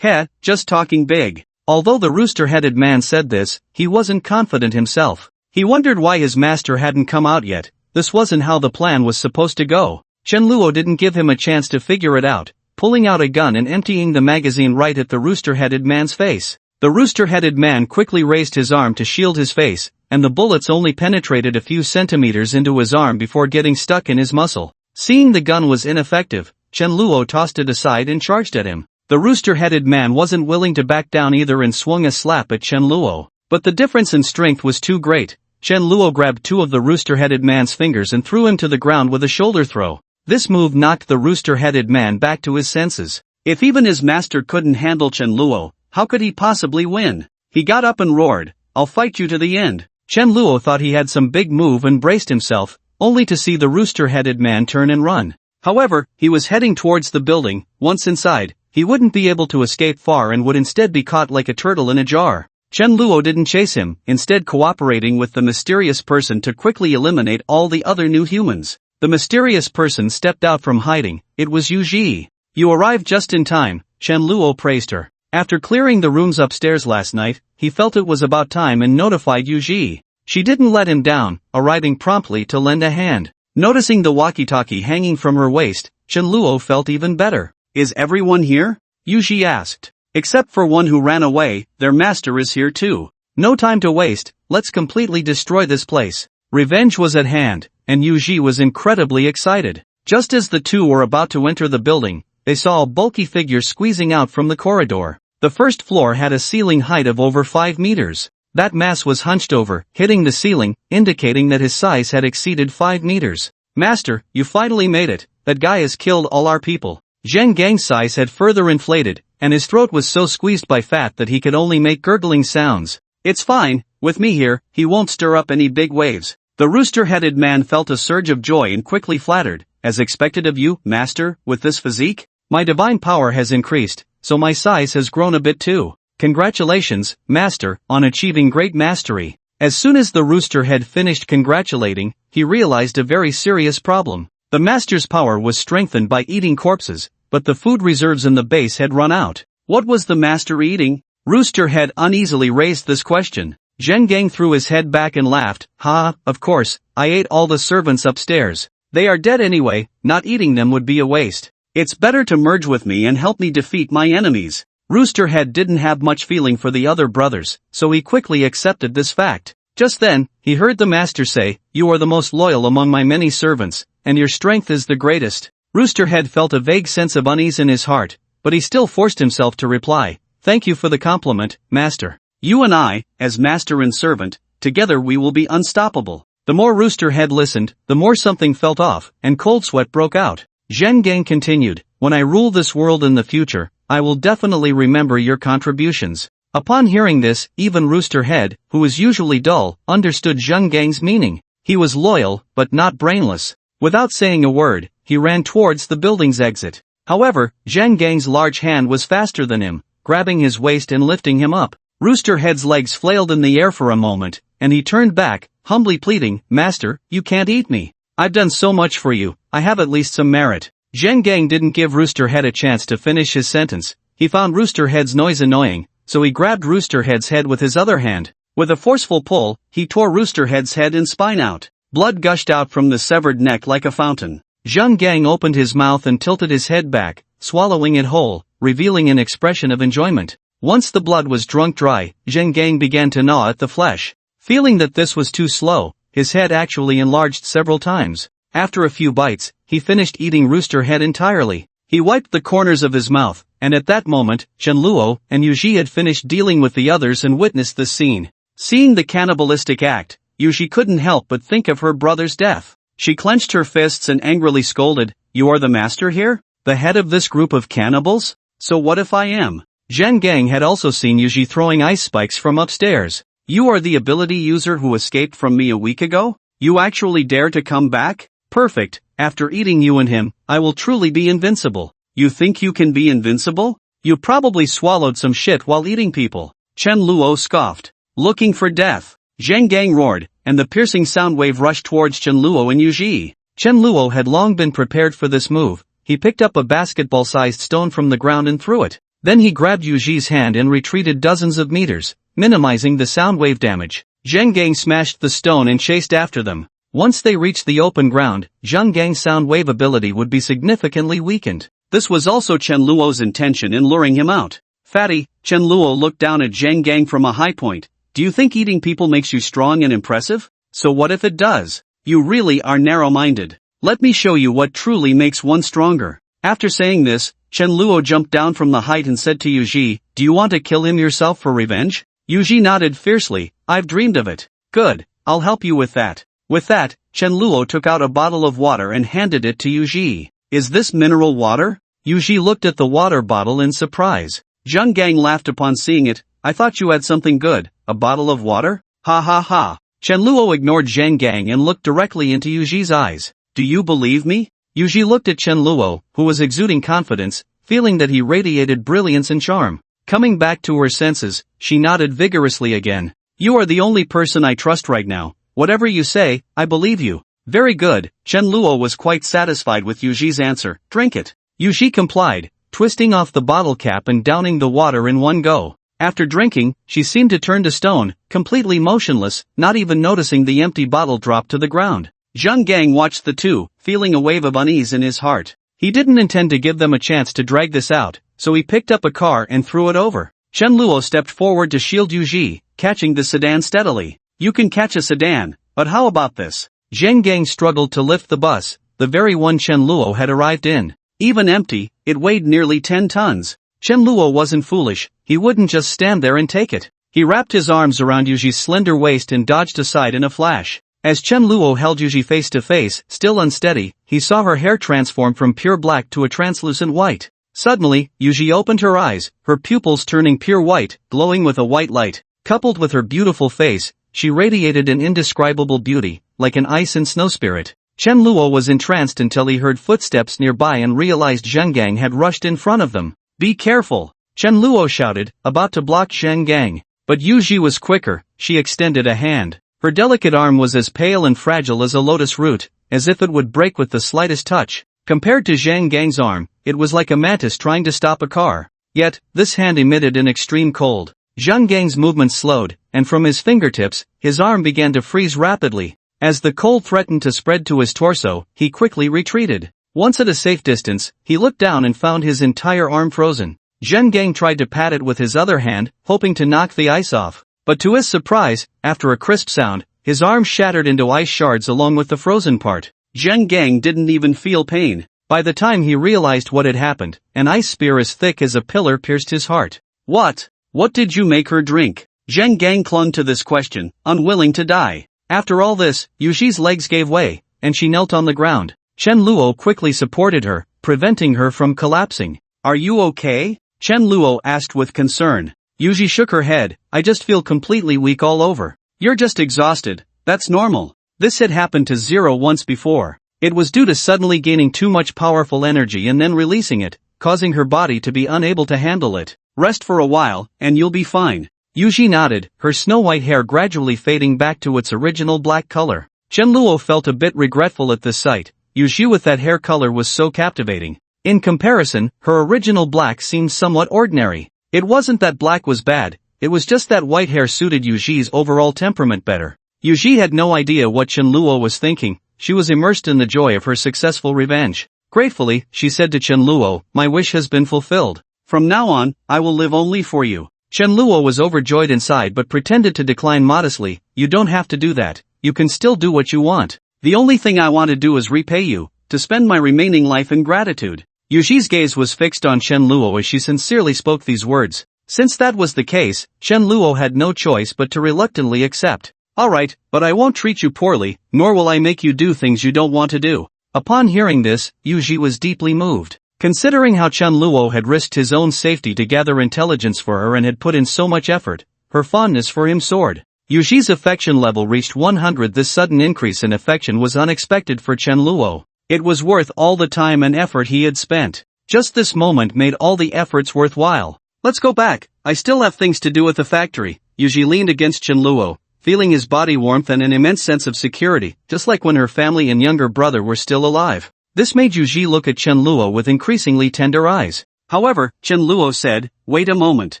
Just talking big. Although the rooster-headed man said this, he wasn't confident himself. He wondered why his master hadn't come out yet. This wasn't how the plan was supposed to go. Chen Luo didn't give him a chance to figure it out, pulling out a gun and emptying the magazine right at the rooster-headed man's face. The rooster-headed man quickly raised his arm to shield his face, and the bullets only penetrated a few centimeters into his arm before getting stuck in his muscle. Seeing the gun was ineffective, Chen Luo tossed it aside and charged at him. The rooster-headed man wasn't willing to back down either and swung a slap at Chen Luo. But the difference in strength was too great. Chen Luo grabbed two of the rooster-headed man's fingers and threw him to the ground with a shoulder throw. This move knocked the rooster-headed man back to his senses. If even his master couldn't handle Chen Luo, how could he possibly win? He got up and roared, I'll fight you to the end. Chen Luo thought he had some big move and braced himself, only to see the rooster-headed man turn and run. However, he was heading towards the building. Once inside, he wouldn't be able to escape far and would instead be caught like a turtle in a jar. Chen Luo didn't chase him, instead cooperating with the mysterious person to quickly eliminate all the other new humans. The mysterious person stepped out from hiding. It was Yu Ji. You arrived just in time, Chen Luo praised her. After clearing the rooms upstairs last night, he felt it was about time and notified Yu Ji. She didn't let him down, arriving promptly to lend a hand. Noticing the walkie-talkie hanging from her waist, Chen Luo felt even better. Is everyone here? Yu Ji asked. Except for one who ran away, their master is here too. No time to waste, let's completely destroy this place. Revenge was at hand, and Yu Ji was incredibly excited. Just as the two were about to enter the building, they saw a bulky figure squeezing out from the corridor. The first floor had a ceiling height of over 5 meters. That mass was hunched over, hitting the ceiling, indicating that his size had exceeded 5 meters. Master, you finally made it. That guy has killed all our people. Zheng Gang's size had further inflated, and his throat was so squeezed by fat that he could only make gurgling sounds. It's fine, with me here, he won't stir up any big waves. The rooster-headed man felt a surge of joy and quickly flattered, as expected of you, master, with this physique? My divine power has increased, so my size has grown a bit too. Congratulations, Master, on achieving great mastery. As soon as the rooster had finished congratulating, he realized a very serious problem. The Master's power was strengthened by eating corpses, but the food reserves in the base had run out. What was the Master eating? Rooster had uneasily raised this question. Zheng Gang threw his head back and laughed. Ha, of course, I ate all the servants upstairs. They are dead anyway, not eating them would be a waste. It's better to merge with me and help me defeat my enemies. Rooster Head didn't have much feeling for the other brothers, so he quickly accepted this fact. Just then, he heard the Master say, "You are the most loyal among my many servants, and your strength is the greatest." Rooster Head felt a vague sense of unease in his heart, but he still forced himself to reply, "Thank you for the compliment, Master. You and I, as Master and servant, together we will be unstoppable." The more Rooster Head listened, the more something felt off, and cold sweat broke out. Zheng Gang continued, "When I rule this world in the future, I will definitely remember your contributions." Upon hearing this, even Rooster Head, who was usually dull, understood Zheng Gang's meaning. He was loyal, but not brainless. Without saying a word, he ran towards the building's exit. However, Zheng Gang's large hand was faster than him, grabbing his waist and lifting him up. Rooster Head's legs flailed in the air for a moment, and he turned back, humbly pleading, "Master, you can't eat me. I've done so much for you, I have at least some merit." Zheng Gang didn't give Rooster Head a chance to finish his sentence. He found Rooster Head's noise annoying, so he grabbed Rooster Head's head with his other hand. With a forceful pull, he tore Rooster Head's head and spine out. Blood gushed out from the severed neck like a fountain. Zheng Gang opened his mouth and tilted his head back, swallowing it whole, revealing an expression of enjoyment. Once the blood was drunk dry, Zheng Gang began to gnaw at the flesh. Feeling that this was too slow, his head actually enlarged several times. After a few bites, he finished eating Rooster Head entirely. He wiped the corners of his mouth, and at that moment, Chenluo and Yuji had finished dealing with the others and witnessed the scene. Seeing the cannibalistic act, Yuji couldn't help but think of her brother's death. She clenched her fists and angrily scolded, "You are the master here? The head of this group of cannibals? So what if I am?" Zheng Gang had also seen Yuji throwing ice spikes from upstairs. "You are the ability user who escaped from me a week ago? You actually dare to come back? Perfect, after eating you and him, I will truly be invincible." "You think you can be invincible? You probably swallowed some shit while eating people." Chen Luo scoffed. "Looking for death." Zheng Gang roared, and the piercing sound wave rushed towards Chen Luo and Yuji. Chen Luo had long been prepared for this move. He picked up a basketball-sized stone from the ground and threw it. Then he grabbed Yuji's hand and retreated dozens of meters, minimizing the sound wave damage. Zheng Gang smashed the stone and chased after them. Once they reached the open ground, Zheng Gang's sound wave ability would be significantly weakened. This was also Chen Luo's intention in luring him out. "Fatty," Chen Luo looked down at Zheng Gang from a high point. "Do you think eating people makes you strong and impressive? So what if it does? You really are narrow-minded. Let me show you what truly makes one stronger." After saying this, Chen Luo jumped down from the height and said to Yuji, "Do you want to kill him yourself for revenge?" Yuji nodded fiercely, "I've dreamed of it." "Good, I'll help you with that." With that, Chen Luo took out a bottle of water and handed it to Yuji. "Is this mineral water?" Yuji looked at the water bottle in surprise. Zheng Gang laughed upon seeing it. "I thought you had something good, a bottle of water? Ha ha ha." Chen Luo ignored Zheng Gang and looked directly into Yuji's eyes. "Do you believe me?" Yuji looked at Chen Luo, who was exuding confidence, feeling that he radiated brilliance and charm. Coming back to her senses, she nodded vigorously again. "You are the only person I trust right now. Whatever you say, I believe you." "Very good." Chen Luo was quite satisfied with Yuji's answer. "Drink it." Yuji complied, twisting off the bottle cap and downing the water in one go. After drinking, she seemed to turn to stone, completely motionless, not even noticing the empty bottle drop to the ground. Zheng Gang watched the two, feeling a wave of unease in his heart. He didn't intend to give them a chance to drag this out, so he picked up a car and threw it over. Chen Luo stepped forward to shield Yuji, catching the sedan steadily. "You can catch a sedan, but how about this?" Zheng Gang struggled to lift the bus, the very one Chen Luo had arrived in. Even empty, it weighed nearly 10 tons. Chen Luo wasn't foolish, he wouldn't just stand there and take it. He wrapped his arms around Yuji's slender waist and dodged aside in a flash. As Chen Luo held Yuji face to face, still unsteady, he saw her hair transform from pure black to a translucent white. Suddenly, Yuji opened her eyes, her pupils turning pure white, glowing with a white light. Coupled with her beautiful face, she radiated an indescribable beauty, like an ice and snow spirit. Chen Luo was entranced until he heard footsteps nearby and realized Zheng Gang had rushed in front of them. "Be careful!" Chen Luo shouted, about to block Zheng Gang. But Yu Ji was quicker. She extended a hand. Her delicate arm was as pale and fragile as a lotus root, as if it would break with the slightest touch. Compared to Zheng Gang's arm, it was like a mantis trying to stop a car. Yet, this hand emitted an extreme cold. Zheng Gang's movements slowed, and from his fingertips, his arm began to freeze rapidly. As the cold threatened to spread to his torso, he quickly retreated. Once at a safe distance, he looked down and found his entire arm frozen. Zheng Gang tried to pat it with his other hand, hoping to knock the ice off. But to his surprise, after a crisp sound, his arm shattered into ice shards along with the frozen part. Zheng Gang didn't even feel pain. By the time he realized what had happened, an ice spear as thick as a pillar pierced his heart. What did you make her drink? Zheng Gang clung to this question, unwilling to die. After all this, Yuji's legs gave way, and she knelt on the ground. Chen Luo quickly supported her, preventing her from collapsing. "Are you okay?" Chen Luo asked with concern. Yuji shook her head. "I just feel completely weak all over." "You're just exhausted. That's normal." This had happened to Zero once before. It was due to suddenly gaining too much powerful energy and then releasing it, causing her body to be unable to handle it. "Rest for a while, and you'll be fine." Yuji nodded, her snow-white hair gradually fading back to its original black color. Chen Luo felt a bit regretful at this sight. Yuji with that hair color was so captivating. In comparison, her original black seemed somewhat ordinary. It wasn't that black was bad, it was just that white hair suited Yuji's overall temperament better. Yuji had no idea what Chen Luo was thinking. She was immersed in the joy of her successful revenge. Gratefully, she said to Chen Luo, "My wish has been fulfilled. From now on, I will live only for you." Chen Luo was overjoyed inside but pretended to decline modestly. "You don't have to do that. You can still do what you want. The only thing I want to do is repay you, to spend my remaining life in gratitude." Yuji's gaze was fixed on Chen Luo as she sincerely spoke these words. Since that was the case, Chen Luo had no choice but to reluctantly accept. "Alright, but I won't treat you poorly, nor will I make you do things you don't want to do." Upon hearing this, Yuji was deeply moved. Considering how Chen Luo had risked his own safety to gather intelligence for her and had put in so much effort, her fondness for him soared. Yuji's affection level reached 100. This sudden increase in affection was unexpected for Chen Luo. It was worth all the time and effort he had spent. Just this moment made all the efforts worthwhile. "Let's go back, I still have things to do at the factory." Yuji leaned against Chen Luo, feeling his body warmth and an immense sense of security, just like when her family and younger brother were still alive. This made Yuji look at Chen Luo with increasingly tender eyes. However, Chen Luo said, "Wait a moment."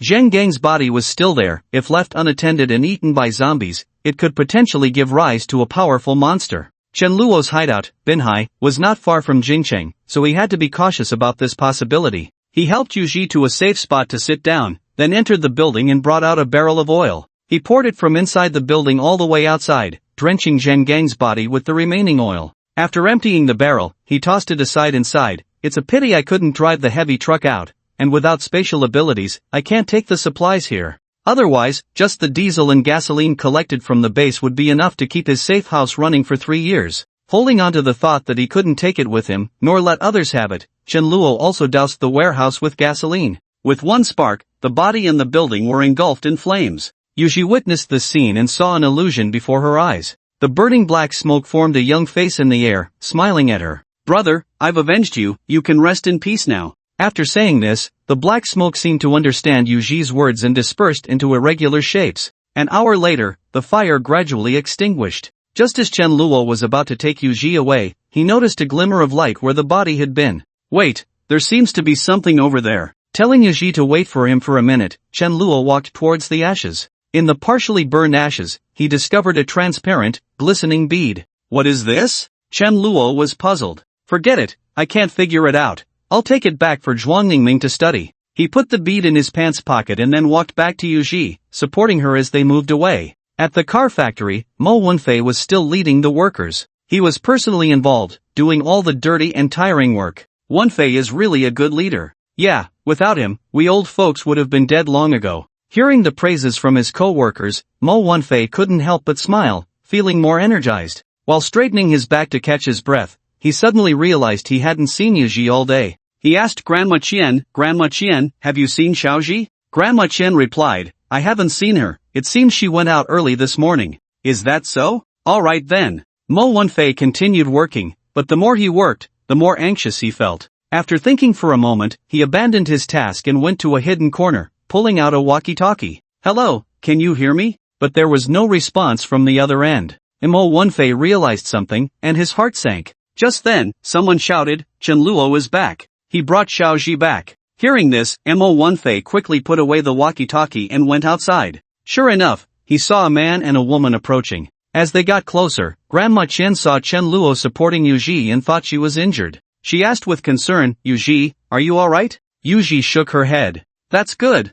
Zheng Gang's body was still there. If left unattended and eaten by zombies, it could potentially give rise to a powerful monster. Chen Luo's hideout, Binhai, was not far from Jingcheng, so he had to be cautious about this possibility. He helped Yuji to a safe spot to sit down, then entered the building and brought out a barrel of oil. He poured it from inside the building all the way outside, drenching Zheng Gang's body with the remaining oil. After emptying the barrel, he tossed it aside inside. "It's a pity I couldn't drive the heavy truck out, and without spatial abilities, I can't take the supplies here. Otherwise, just the diesel and gasoline collected from the base would be enough to keep his safe house running for 3 years. Holding on to the thought that he couldn't take it with him, nor let others have it, Chen Luo also doused the warehouse with gasoline. With one spark, the body and the building were engulfed in flames. Yuji witnessed this scene and saw an illusion before her eyes. The burning black smoke formed a young face in the air, smiling at her. "Brother, I've avenged you, you can rest in peace now." After saying this, the black smoke seemed to understand Yuji's words and dispersed into irregular shapes. An hour later, the fire gradually extinguished. Just as Chen Luo was about to take Yuji away, he noticed a glimmer of light where the body had been. "Wait, there seems to be something over there." Telling Yuji to wait for him for a minute, Chen Luo walked towards the ashes. In the partially burned ashes, he discovered a transparent, glistening bead. "What is this?" Chen Luo was puzzled. "Forget it, I can't figure it out. I'll take it back for Zhuangningming to study." He put the bead in his pants pocket and then walked back to Yuji, supporting her as they moved away. At the car factory, Mo Wenfei was still leading the workers. He was personally involved, doing all the dirty and tiring work. Wenfei is really a good leader. Yeah, without him, we old folks would have been dead long ago. Hearing the praises from his co-workers, Mo Wenfei couldn't help but smile, feeling more energized. While straightening his back to catch his breath, he suddenly realized he hadn't seen Yuji all day. He asked Grandma Qian, "Grandma Qian, have you seen Xiaoji?" Grandma Qian replied, "I haven't seen her, it seems she went out early this morning." "Is that so? Alright then. Mo Wunfei continued working, but the more he worked, the more anxious he felt. After thinking for a moment, he abandoned his task and went to a hidden corner, pulling out a walkie-talkie. "Hello, can you hear me?" But there was no response from the other end. Mo Wunfei realized something, and his heart sank. Just then, someone shouted, "Chen Luo is back." He brought Xiaoji back. Hearing this, Mo Wunfei quickly put away the walkie-talkie and went outside. Sure enough, he saw a man and a woman approaching. As they got closer, Grandma Chen saw Chen Luo supporting Yuji and thought she was injured. She asked with concern, "Yuji, are you alright?" Yuji shook her head. That's good.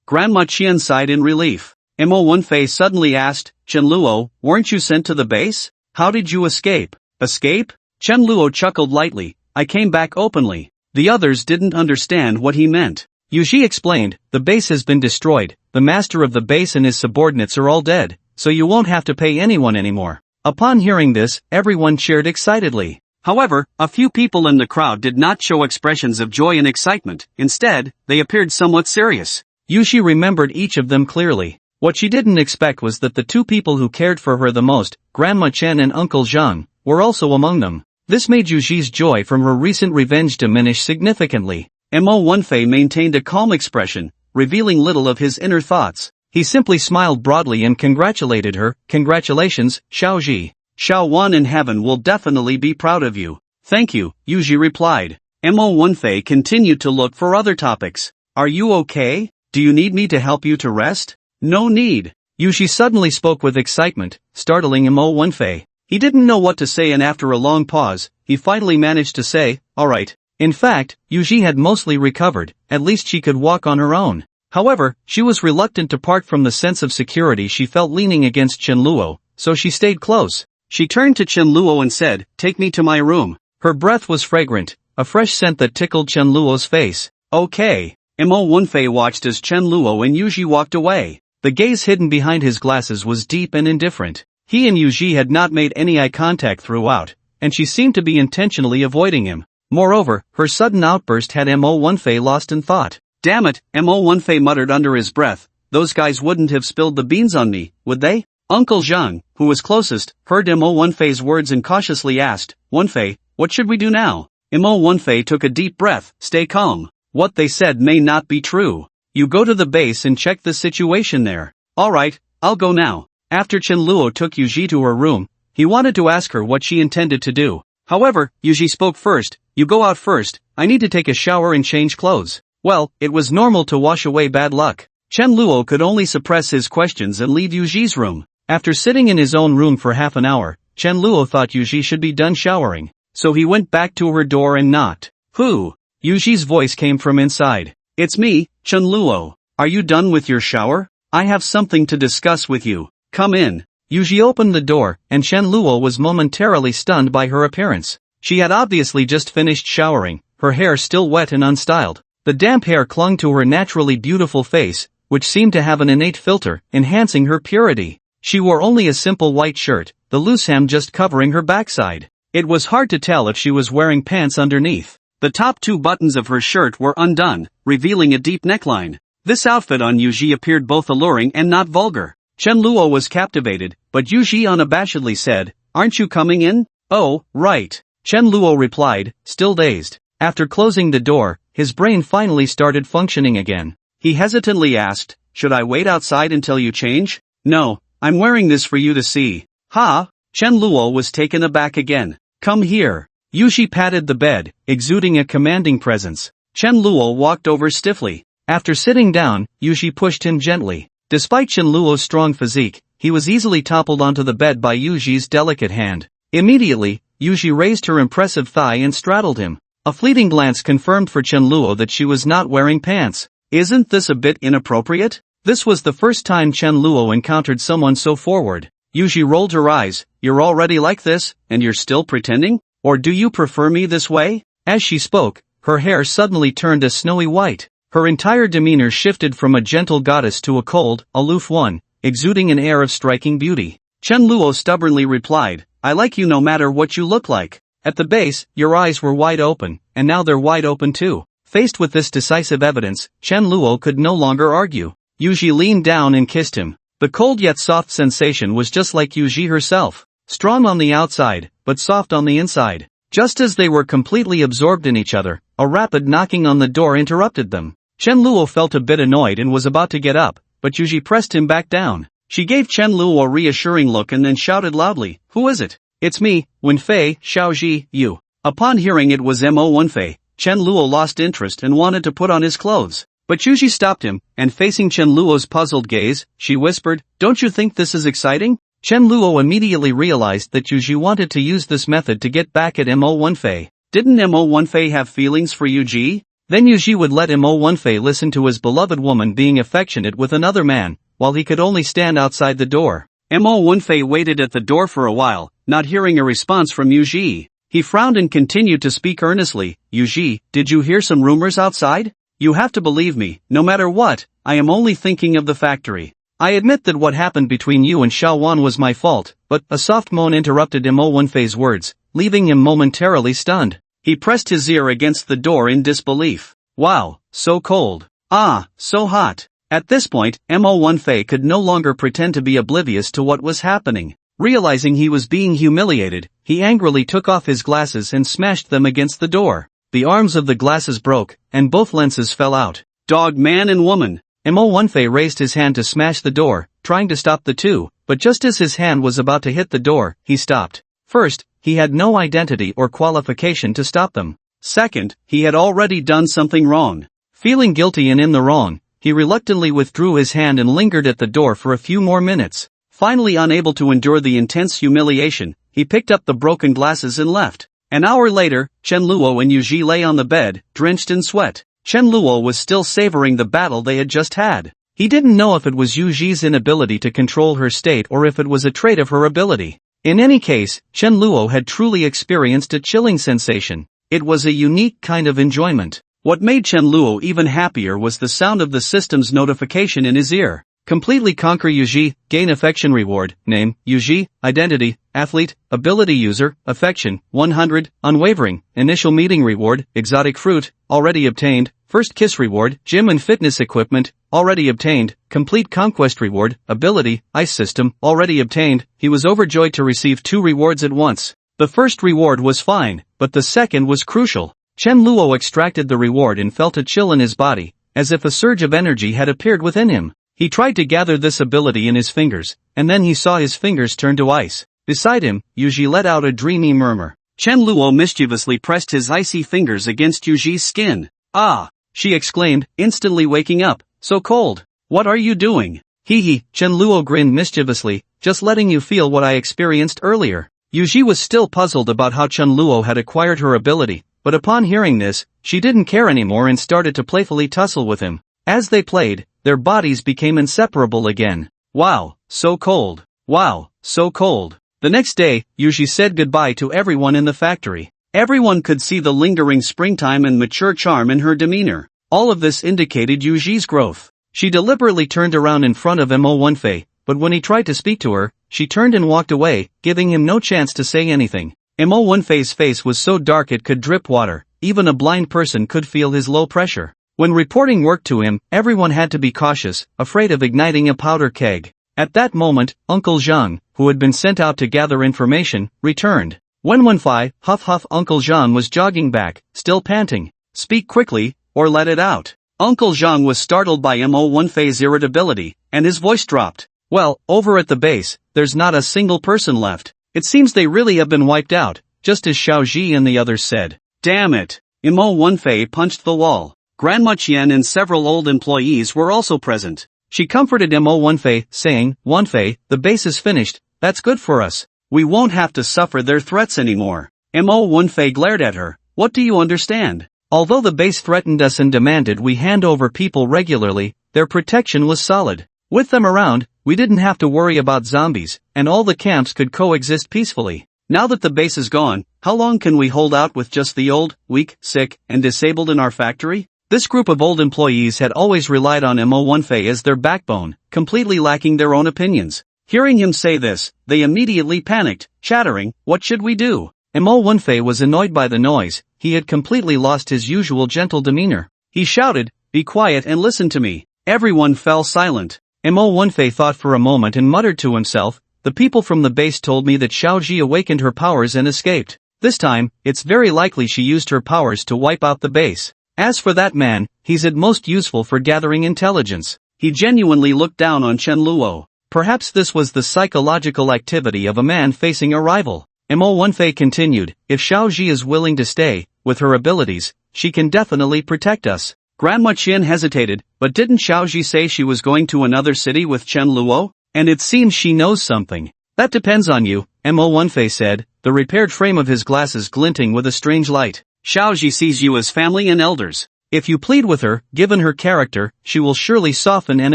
Grandma Chen sighed in relief. Mo Wunfei suddenly asked, "Chen Luo, weren't you sent to the base? How did you escape?" "Escape?" Chen Luo chuckled lightly. "I came back openly." The others didn't understand what he meant. Yuji explained, "The base has been destroyed, the master of the base and his subordinates are all dead, so you won't have to pay anyone anymore." Upon hearing this, everyone cheered excitedly. However, a few people in the crowd did not show expressions of joy and excitement. Instead, they appeared somewhat serious. Yuji remembered each of them clearly. What she didn't expect was that the two people who cared for her the most, Grandma Chen and Uncle Zhang, were also among them. This made Yuji's joy from her recent revenge diminish significantly. Mo Wunfei maintained a calm expression, revealing little of his inner thoughts. He simply smiled broadly and congratulated her. "Congratulations, Xiaoji. Xiao Wan in heaven will definitely be proud of you." "Thank you," Yuji replied. Mo Wunfei continued to look for other topics. "Are you okay? Do you need me to help you to rest?" "No need." Yuji suddenly spoke with excitement, startling Mo Wunfei. He didn't know what to say, and after a long pause, he finally managed to say, "Alright." In fact, Yuji had mostly recovered, at least she could walk on her own. However, she was reluctant to part from the sense of security she felt leaning against Chen Luo, so she stayed close. She turned to Chen Luo and said, "Take me to my room." Her breath was fragrant, a fresh scent that tickled Chen Luo's face. "Okay." Mo Wunfei watched as Chen Luo and Yuji walked away. The gaze hidden behind his glasses was deep and indifferent. He and Yuji had not made any eye contact throughout, and she seemed to be intentionally avoiding him. Moreover, her sudden outburst had Mo Wunfei lost in thought. "Damn it," Mo Wunfei muttered under his breath, "those guys wouldn't have spilled the beans on me, would they?" Uncle Zhang, who was closest, heard Mo Wunfei's words and cautiously asked, "Wunfei, what should we do now?" Mo Wunfei took a deep breath. "Stay calm. What they said may not be true. You go to the base and check the situation there." "Alright, I'll go now." After Chen Luo took Yuji to her room, he wanted to ask her what she intended to do. However, Yuji spoke first. "You go out first, I need to take a shower and change clothes." Well, it was normal to wash away bad luck. Chen Luo could only suppress his questions and leave Yuji's room. After sitting in his own room for half an hour, Chen Luo thought Yuji should be done showering, so he went back to her door and knocked. "Who?" Yuji's voice came from inside. "It's me, Chen Luo. Are you done with your shower? I have something to discuss with you. Come in." Yuji opened the door, and Chen Luo was momentarily stunned by her appearance. She had obviously just finished showering, her hair still wet and unstyled. The damp hair clung to her naturally beautiful face, which seemed to have an innate filter, enhancing her purity. She wore only a simple white shirt, the loose hem just covering her backside. It was hard to tell if she was wearing pants underneath. The top two buttons of her shirt were undone, revealing a deep neckline. This outfit on Yuji appeared both alluring and not vulgar. Chen Luo was captivated, but Yuji unabashedly said, "Aren't you coming in?" "Oh, right." Chen Luo replied, still dazed. After closing the door, his brain finally started functioning again. He hesitantly asked, "Should I wait outside until you change?" "No, I'm wearing this for you to see." "Ha?" Chen Luo was taken aback again. "Come here." Yuji patted the bed, exuding a commanding presence. Chen Luo walked over stiffly. After sitting down, Yuji pushed him gently. Despite Chen Luo's strong physique, he was easily toppled onto the bed by Yuji's delicate hand. Immediately, Yuji raised her impressive thigh and straddled him. A fleeting glance confirmed for Chen Luo that she was not wearing pants. Isn't this a bit inappropriate? This was the first time Chen Luo encountered someone so forward. Yuji rolled her eyes. "You're already like this, and you're still pretending? Or do you prefer me this way?" As she spoke, her hair suddenly turned a snowy white. Her entire demeanor shifted from a gentle goddess to a cold, aloof one, exuding an air of striking beauty. Chen Luo stubbornly replied, "I like you no matter what you look like. At the base, your eyes were wide open, and now they're wide open too." Faced with this decisive evidence, Chen Luo could no longer argue. Yuji leaned down and kissed him. The cold yet soft sensation was just like Yuji herself. strong on the outside, but soft on the inside. Just as they were completely absorbed in each other, a rapid knocking on the door interrupted them. Chen Luo felt a bit annoyed and was about to get up, but Yuji pressed him back down. She gave Chen Luo a reassuring look and then shouted loudly, "Who is it?" "It's me, Wenfei, Xiaoji, you." Upon hearing it was Mo Wenfei, Chen Luo lost interest and wanted to put on his clothes. But Yuji stopped him, and facing Chen Luo's puzzled gaze, she whispered, "Don't you think this is exciting?" Chen Luo immediately realized that Yuji wanted to use this method to get back at Mo Wenfei. Didn't Mo Wenfei have feelings for Yuji? Then Yuji would let Mo Wenfei listen to his beloved woman being affectionate with another man, while he could only stand outside the door. Mo Wenfei waited at the door for a while, not hearing a response from Yuji. He frowned and continued to speak earnestly. "Yuji, did you hear some rumors outside? You have to believe me, no matter what, I am only thinking of the factory. I admit that what happened between you and Xiao Wan was my fault, but..." A soft moan interrupted Mo Wenfei's words, leaving him momentarily stunned. He pressed his ear against the door in disbelief. Wow, so cold. Ah, so hot. At this point, Mo Wenfei could no longer pretend to be oblivious to what was happening. Realizing he was being humiliated, he angrily took off his glasses and smashed them against the door. The arms of the glasses broke, and both lenses fell out. "Dog, man and woman." Mo Wenfei raised his hand to smash the door, trying to stop the two, but just as his hand was about to hit the door, he stopped. First, he had no identity or qualification to stop them. Second, he had already done something wrong. Feeling guilty and in the wrong, he reluctantly withdrew his hand and lingered at the door for a few more minutes. Finally unable to endure the intense humiliation, he picked up the broken glasses and left. An hour later, Chen Luo and Yuji lay on the bed, drenched in sweat. Chen Luo was still savoring the battle they had just had. He didn't know if it was Yuji's inability to control her state or if it was a trait of her ability. In any case, Chen Luo had truly experienced a chilling sensation. It was a unique kind of enjoyment. What made Chen Luo even happier was the sound of the system's notification in his ear. Completely conquer Yuji, gain affection reward, name, Yuji, identity, athlete, ability user, affection, 100, unwavering, initial meeting reward, exotic fruit, already obtained, first kiss reward, gym and fitness equipment, already obtained, complete conquest reward, ability, ice system, already obtained. He was overjoyed to receive 2 rewards at once. The first reward was fine, but the second was crucial. Chen Luo extracted the reward and felt a chill in his body, as if a surge of energy had appeared within him. He tried to gather this ability in his fingers, and then he saw his fingers turn to ice. Beside him, Yuji let out a dreamy murmur. Chen Luo mischievously pressed his icy fingers against Yuji's skin. "Ah!" she exclaimed, instantly waking up. "So cold. What are you doing?" "Hee," Chen Luo grinned mischievously, "just letting you feel what I experienced earlier." Yuji was still puzzled about how Chen Luo had acquired her ability, but upon hearing this, she didn't care anymore and started to playfully tussle with him. As they played, their bodies became inseparable again. Wow, so cold. Wow, so cold. The next day, Yuji said goodbye to everyone in the factory. Everyone could see the lingering springtime and mature charm in her demeanor. All of this indicated Yuji's growth. She deliberately turned around in front of Mo Wenfei, but when he tried to speak to her, she turned and walked away, giving him no chance to say anything. Mo Wenfei's face was so dark it could drip water. Even a blind person could feel his low pressure. When reporting work to him, everyone had to be cautious, afraid of igniting a powder keg. At that moment, Uncle Zhang, who had been sent out to gather information, returned. When Wenfei, huff, Uncle Zhang was jogging back, still panting. "Speak quickly, or let it out." Uncle Zhang was startled by Mo Wenfei's irritability, and his voice dropped. "Well, over at the base, there's not a single person left. It seems they really have been wiped out, just as Xiaoji and the others said." "Damn it." Mo Wenfei punched the wall. Grandma Qian and several old employees were also present. She comforted Mo Wenfei, saying, "Wenfei, the base is finished, that's good for us. We won't have to suffer their threats anymore." Mo Wenfei glared at her. "What do you understand? Although the base threatened us and demanded we hand over people regularly, their protection was solid. With them around, we didn't have to worry about zombies, and all the camps could coexist peacefully. Now that the base is gone, how long can we hold out with just the old, weak, sick, and disabled in our factory?" This group of old employees had always relied on Mo Wenfei as their backbone, completely lacking their own opinions. Hearing him say this, they immediately panicked, chattering, "What should we do?" Mo Wenfei was annoyed by the noise. He had completely lost his usual gentle demeanor. He shouted, "Be quiet and listen to me." Everyone fell silent. Mo Wenfei thought for a moment and muttered to himself, The people from the base told me that Xiaoji awakened her powers and escaped. This time, it's very likely she used her powers to wipe out the base. As for that man, he's at most useful for gathering intelligence. He genuinely looked down on Chen Luo. Perhaps this was the psychological activity of a man facing a rival. Mo Wenfei continued, if Xiaoji is willing to stay, with her abilities, she can definitely protect us. Grandma Qian hesitated, but didn't Xiaoji say she was going to another city with Chen Luo? And it seems she knows something. That depends on you, Mo Wenfei said, the repaired frame of his glasses glinting with a strange light. Xiaoji sees you as family and elders. If you plead with her, given her character, she will surely soften and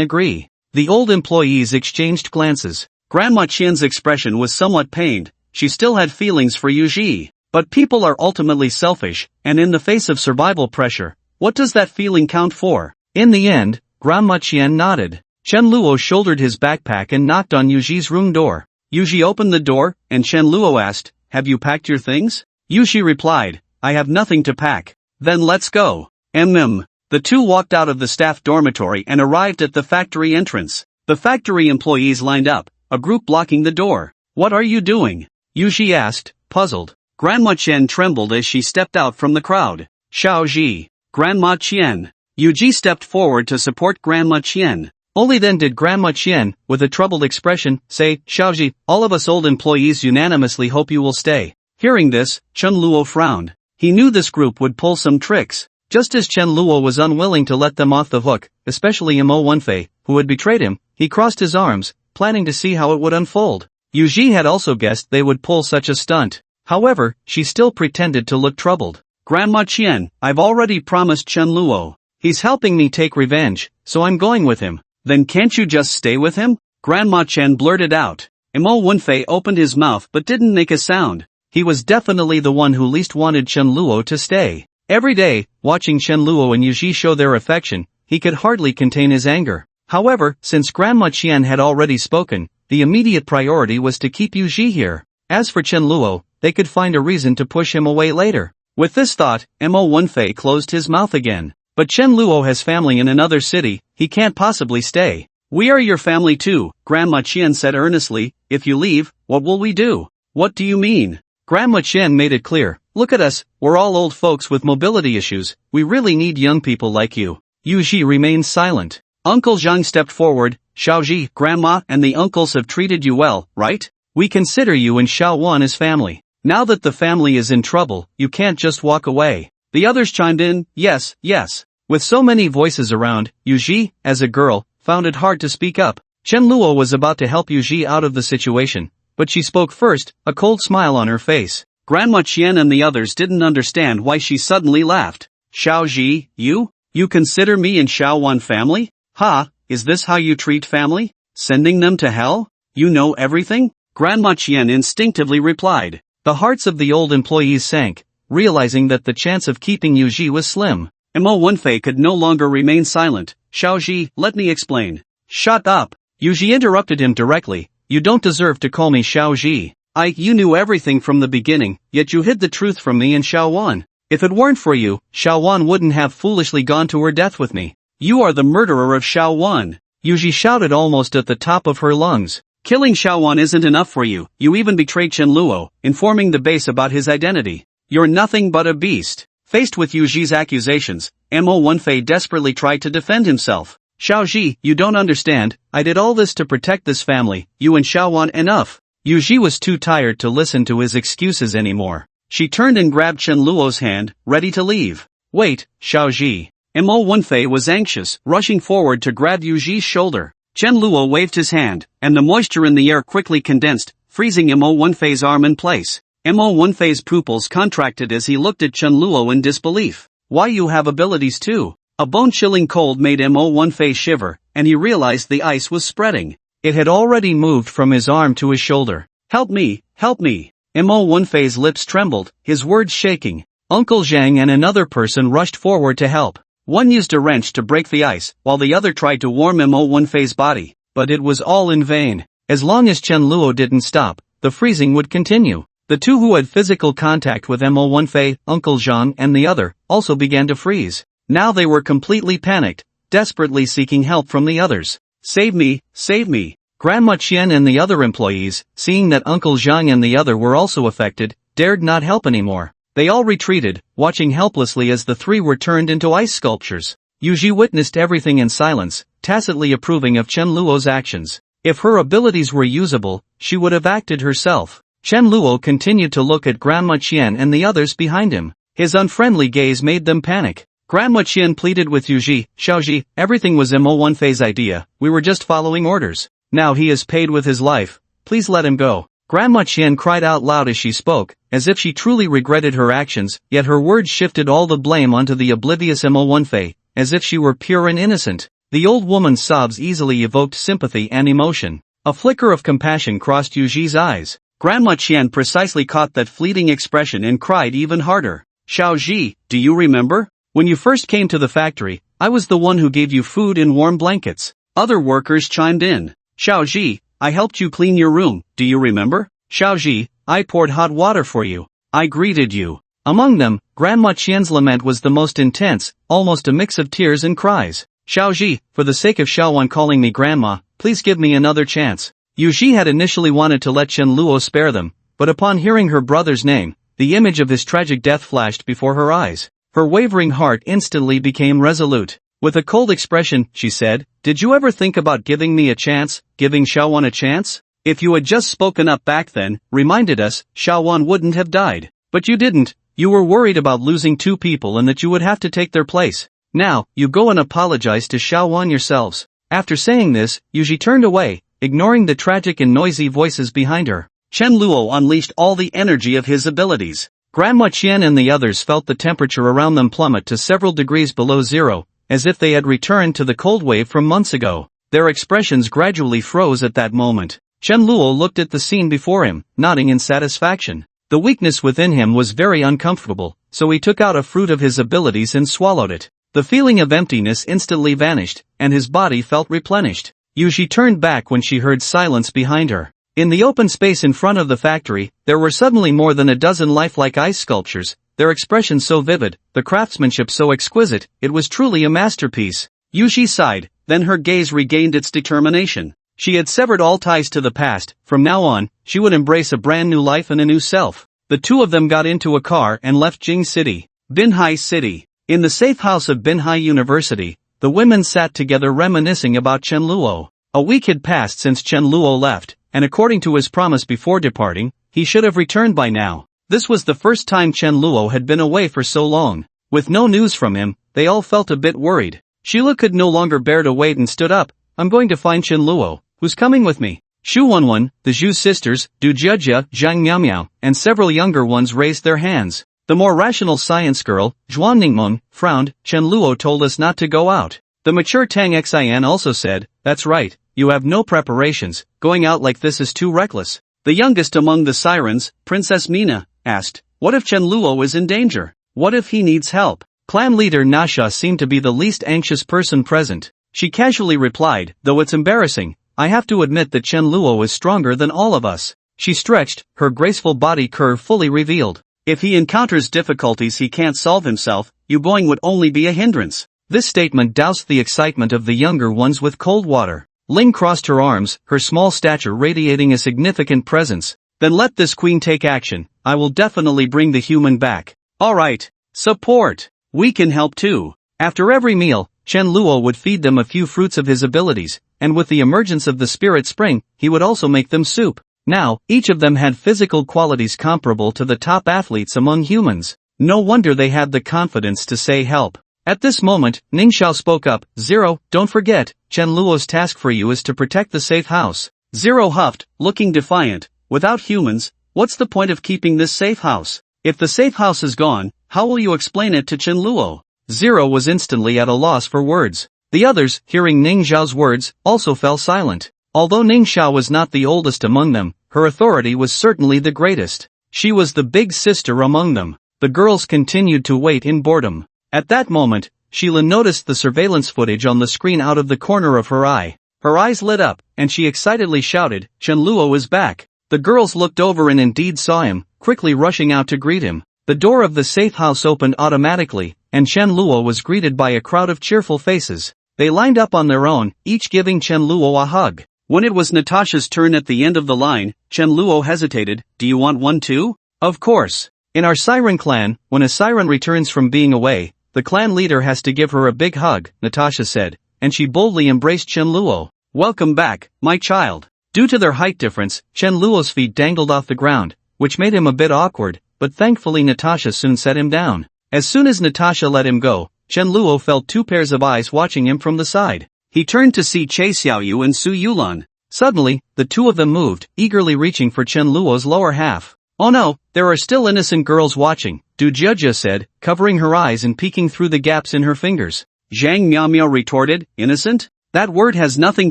agree. The old employees exchanged glances. Grandma Qian's expression was somewhat pained. She still had feelings for Yu Ji. But people are ultimately selfish, and in the face of survival pressure, what does that feeling count for? In the end, Grandma Qian nodded. Chen Luo shouldered his backpack and knocked on Yu Ji's room door. Yu Ji opened the door, and Chen Luo asked, have you packed your things? Yu Ji replied, I have nothing to pack. Then let's go. The two walked out of the staff dormitory and arrived at the factory entrance. The factory employees lined up, a group blocking the door. What are you doing? Yu Ji asked, puzzled. Grandma Qian trembled as she stepped out from the crowd. Xiaoji. Grandma Qian. Yu Ji stepped forward to support Grandma Qian. Only then did Grandma Qian, with a troubled expression, say, Xiaoji, all of us old employees unanimously hope you will stay. Hearing this, Chen Luo frowned. He knew this group would pull some tricks. Just as Chen Luo was unwilling to let them off the hook, especially Mo Wenfei, who had betrayed him, he crossed his arms, planning to see how it would unfold. Yu Ji had also guessed they would pull such a stunt. However, she still pretended to look troubled. Grandma Qian, I've already promised Chen Luo. He's helping me take revenge, so I'm going with him. Then can't you just stay with him? Grandma Qian blurted out. Mo Wenfei opened his mouth but didn't make a sound. He was definitely the one who least wanted Chen Luo to stay. Every day, watching Chen Luo and Yu Ji show their affection, he could hardly contain his anger. However, since Grandma Qian had already spoken, the immediate priority was to keep Yu Ji here. As for Chen Luo, they could find a reason to push him away later. With this thought, Mo Wenfei closed his mouth again. But Chen Luo has family in another city, he can't possibly stay. We are your family too, Grandma Qian said earnestly. If you leave, what will we do? What do you mean? Grandma Qian made it clear. Look at us, we're all old folks with mobility issues, we really need young people like you. Yu Ji remained silent. Uncle Zhang stepped forward. Xiaoji, Grandma and the uncles have treated you well, right? We consider you and Xiaowan as family. Now that the family is in trouble, you can't just walk away. The others chimed in, yes, yes. With so many voices around, Yu Ji, as a girl, found it hard to speak up. Chen Luo was about to help Yu Ji out of the situation, but she spoke first, a cold smile on her face. Grandma Qian and the others didn't understand why she suddenly laughed. Xiaoji, you consider me and Xiaowan family? Ha, is this how you treat family? Sending them to hell? You know everything? Grandma Qian instinctively replied. The hearts of the old employees sank, realizing that the chance of keeping Yu Ji was slim. Mo Wenfei could no longer remain silent. Xiaoji, let me explain. Shut up. Yu Ji interrupted him directly. You don't deserve to call me Xiaoji. You knew everything from the beginning, yet you hid the truth from me and Xiaowan. If it weren't for you, Xiaowan wouldn't have foolishly gone to her death with me. You are the murderer of Xiaowan. Yu Ji shouted almost at the top of her lungs. Killing Xiaowan isn't enough for you, you even betrayed Chen Luo, informing the base about his identity. You're nothing but a beast. Faced with Yu Ji's accusations, Mo Wenfei desperately tried to defend himself. Xiaoji, you don't understand, I did all this to protect this family, you and Xiaowan enough. Yu Ji was too tired to listen to his excuses anymore. She turned and grabbed Chen Luo's hand, ready to leave. Wait, Xiaoji. Mo Wenfei was anxious, rushing forward to grab Yu Ji's shoulder. Chen Luo waved his hand, and the moisture in the air quickly condensed, freezing Mo Wenfei's arm in place. Mo Wenfei's pupils contracted as he looked at Chen Luo in disbelief. Why, you have abilities too? A bone-chilling cold made Mo Wenfei shiver, and he realized the ice was spreading. It had already moved from his arm to his shoulder. Help me, help me. Mo Wenfei's lips trembled, his words shaking. Uncle Zhang and another person rushed forward to help. One used a wrench to break the ice, while the other tried to warm Mo Wenfei's body. But it was all in vain. As long as Chen Luo didn't stop, the freezing would continue. The two who had physical contact with Mo Wenfei, Uncle Zhang and the other, also began to freeze. Now they were completely panicked, desperately seeking help from the others. Save me, save me. Grandma Qian and the other employees, seeing that Uncle Zhang and the other were also affected, dared not help anymore. They all retreated, watching helplessly as the three were turned into ice sculptures. Yuji witnessed everything in silence, tacitly approving of Chen Luo's actions. If her abilities were usable, she would have acted herself. Chen Luo continued to look at Grandma Qian and the others behind him. His unfriendly gaze made them panic. Grandma Qian pleaded with Yuji, Xiaoji, everything was Mo1 Fei's idea, we were just following orders. Now he is paid with his life, please let him go. Grandma Qian cried out loud as she spoke, as if she truly regretted her actions, yet her words shifted all the blame onto the oblivious Mo1 Fei, as if she were pure and innocent. The old woman's sobs easily evoked sympathy and emotion. A flicker of compassion crossed Yuji's eyes. Grandma Qian precisely caught that fleeting expression and cried even harder. Xiaoji, do you remember? When you first came to the factory, I was the one who gave you food and warm blankets. Other workers chimed in. Xiaoji, I helped you clean your room, do you remember? Xiaoji, I poured hot water for you. I greeted you. Among them, Grandma Qian's lament was the most intense, almost a mix of tears and cries. Xiaoji, for the sake of Xiaowan calling me grandma, please give me another chance. Yuji had initially wanted to let Chen Luo spare them, but upon hearing her brother's name, the image of his tragic death flashed before her eyes. Her wavering heart instantly became resolute. With a cold expression, she said, did you ever think about giving me a chance, giving Xiaowan a chance? If you had just spoken up back then, reminded us, Xiaowan wouldn't have died. But you didn't. You were worried about losing two people and that you would have to take their place. Now, you go and apologize to Xiaowan yourselves. After saying this, Yuji turned away, ignoring the tragic and noisy voices behind her. Chen Luo unleashed all the energy of his abilities. Grandma Qian and the others felt the temperature around them plummet to several degrees below zero, as if they had returned to the cold wave from months ago. Their expressions gradually froze at that moment. Chen Luo looked at the scene before him, nodding in satisfaction. The weakness within him was very uncomfortable, so he took out a fruit of his abilities and swallowed it. The feeling of emptiness instantly vanished, and his body felt replenished. Yuji turned back when she heard silence behind her. In the open space in front of the factory, there were suddenly more than a dozen lifelike ice sculptures, their expressions so vivid, the craftsmanship so exquisite, it was truly a masterpiece. Yuji sighed, then her gaze regained its determination. She had severed all ties to the past, from now on, she would embrace a brand new life and a new self. The two of them got into a car and left Jing City, Binhai City. In the safe house of Binhai University, the women sat together reminiscing about Chen Luo. A week had passed since Chen Luo left, and according to his promise before departing, he should have returned by now. This was the first time Chen Luo had been away for so long. With no news from him, they all felt a bit worried. Sheila could no longer bear to wait and stood up. I'm going to find Chen Luo. Who's coming with me? Xu Wenwen, the Zhu sisters, Du Jiejia, Zhang Miaomiao, and several younger ones raised their hands. The more rational science girl, Zhuan Ningmeng, frowned. Chen Luo told us not to go out. The mature Tang Xian also said, that's right, you have no preparations, going out like this is too reckless. The youngest among the sirens, Princess Mina, asked, what if Chen Luo is in danger? What if he needs help? Clan leader Nasha seemed to be the least anxious person present. She casually replied, though it's embarrassing, I have to admit that Chen Luo is stronger than all of us. She stretched, her graceful body curve fully revealed. If he encounters difficulties he can't solve himself, you going would only be a hindrance. This statement doused the excitement of the younger ones with cold water. Ling crossed her arms, her small stature radiating a significant presence. Then let this queen take action, I will definitely bring the human back. Alright. Support. We can help too. After every meal, Chen Luo would feed them a few fruits of his abilities, and with the emergence of the spirit spring, he would also make them soup. Now, each of them had physical qualities comparable to the top athletes among humans. No wonder they had the confidence to say help. At this moment, Ning Xiao spoke up, Zero, don't forget, Chen Luo's task for you is to protect the safe house. Zero huffed, looking defiant, without humans, what's the point of keeping this safe house? If the safe house is gone, how will you explain it to Chen Luo? Zero was instantly at a loss for words. The others, hearing Ning Xiao's words, also fell silent. Although Ning Xiao was not the oldest among them, her authority was certainly the greatest. She was the big sister among them. The girls continued to wait in boredom. At that moment, Sheila noticed the surveillance footage on the screen out of the corner of her eye. Her eyes lit up, and she excitedly shouted, Chen Luo is back. The girls looked over and indeed saw him, quickly rushing out to greet him. The door of the safe house opened automatically, and Chen Luo was greeted by a crowd of cheerful faces. They lined up on their own, each giving Chen Luo a hug. When it was Natasha's turn at the end of the line, Chen Luo hesitated. Do you want one too? Of course. In our siren clan, when a siren returns from being away, the clan leader has to give her a big hug, Natasha said, and she boldly embraced Chen Luo. Welcome back, my child. Due to their height difference, Chen Luo's feet dangled off the ground, which made him a bit awkward, but thankfully Natasha soon set him down. As soon as Natasha let him go, Chen Luo felt two pairs of eyes watching him from the side. He turned to see Che Xiaoyu and Su Yulan. Suddenly, the two of them moved, eagerly reaching for Chen Luo's lower half. Oh no, there are still innocent girls watching, Du Jiejia said, covering her eyes and peeking through the gaps in her fingers. Zhang Miaomiao retorted, innocent? That word has nothing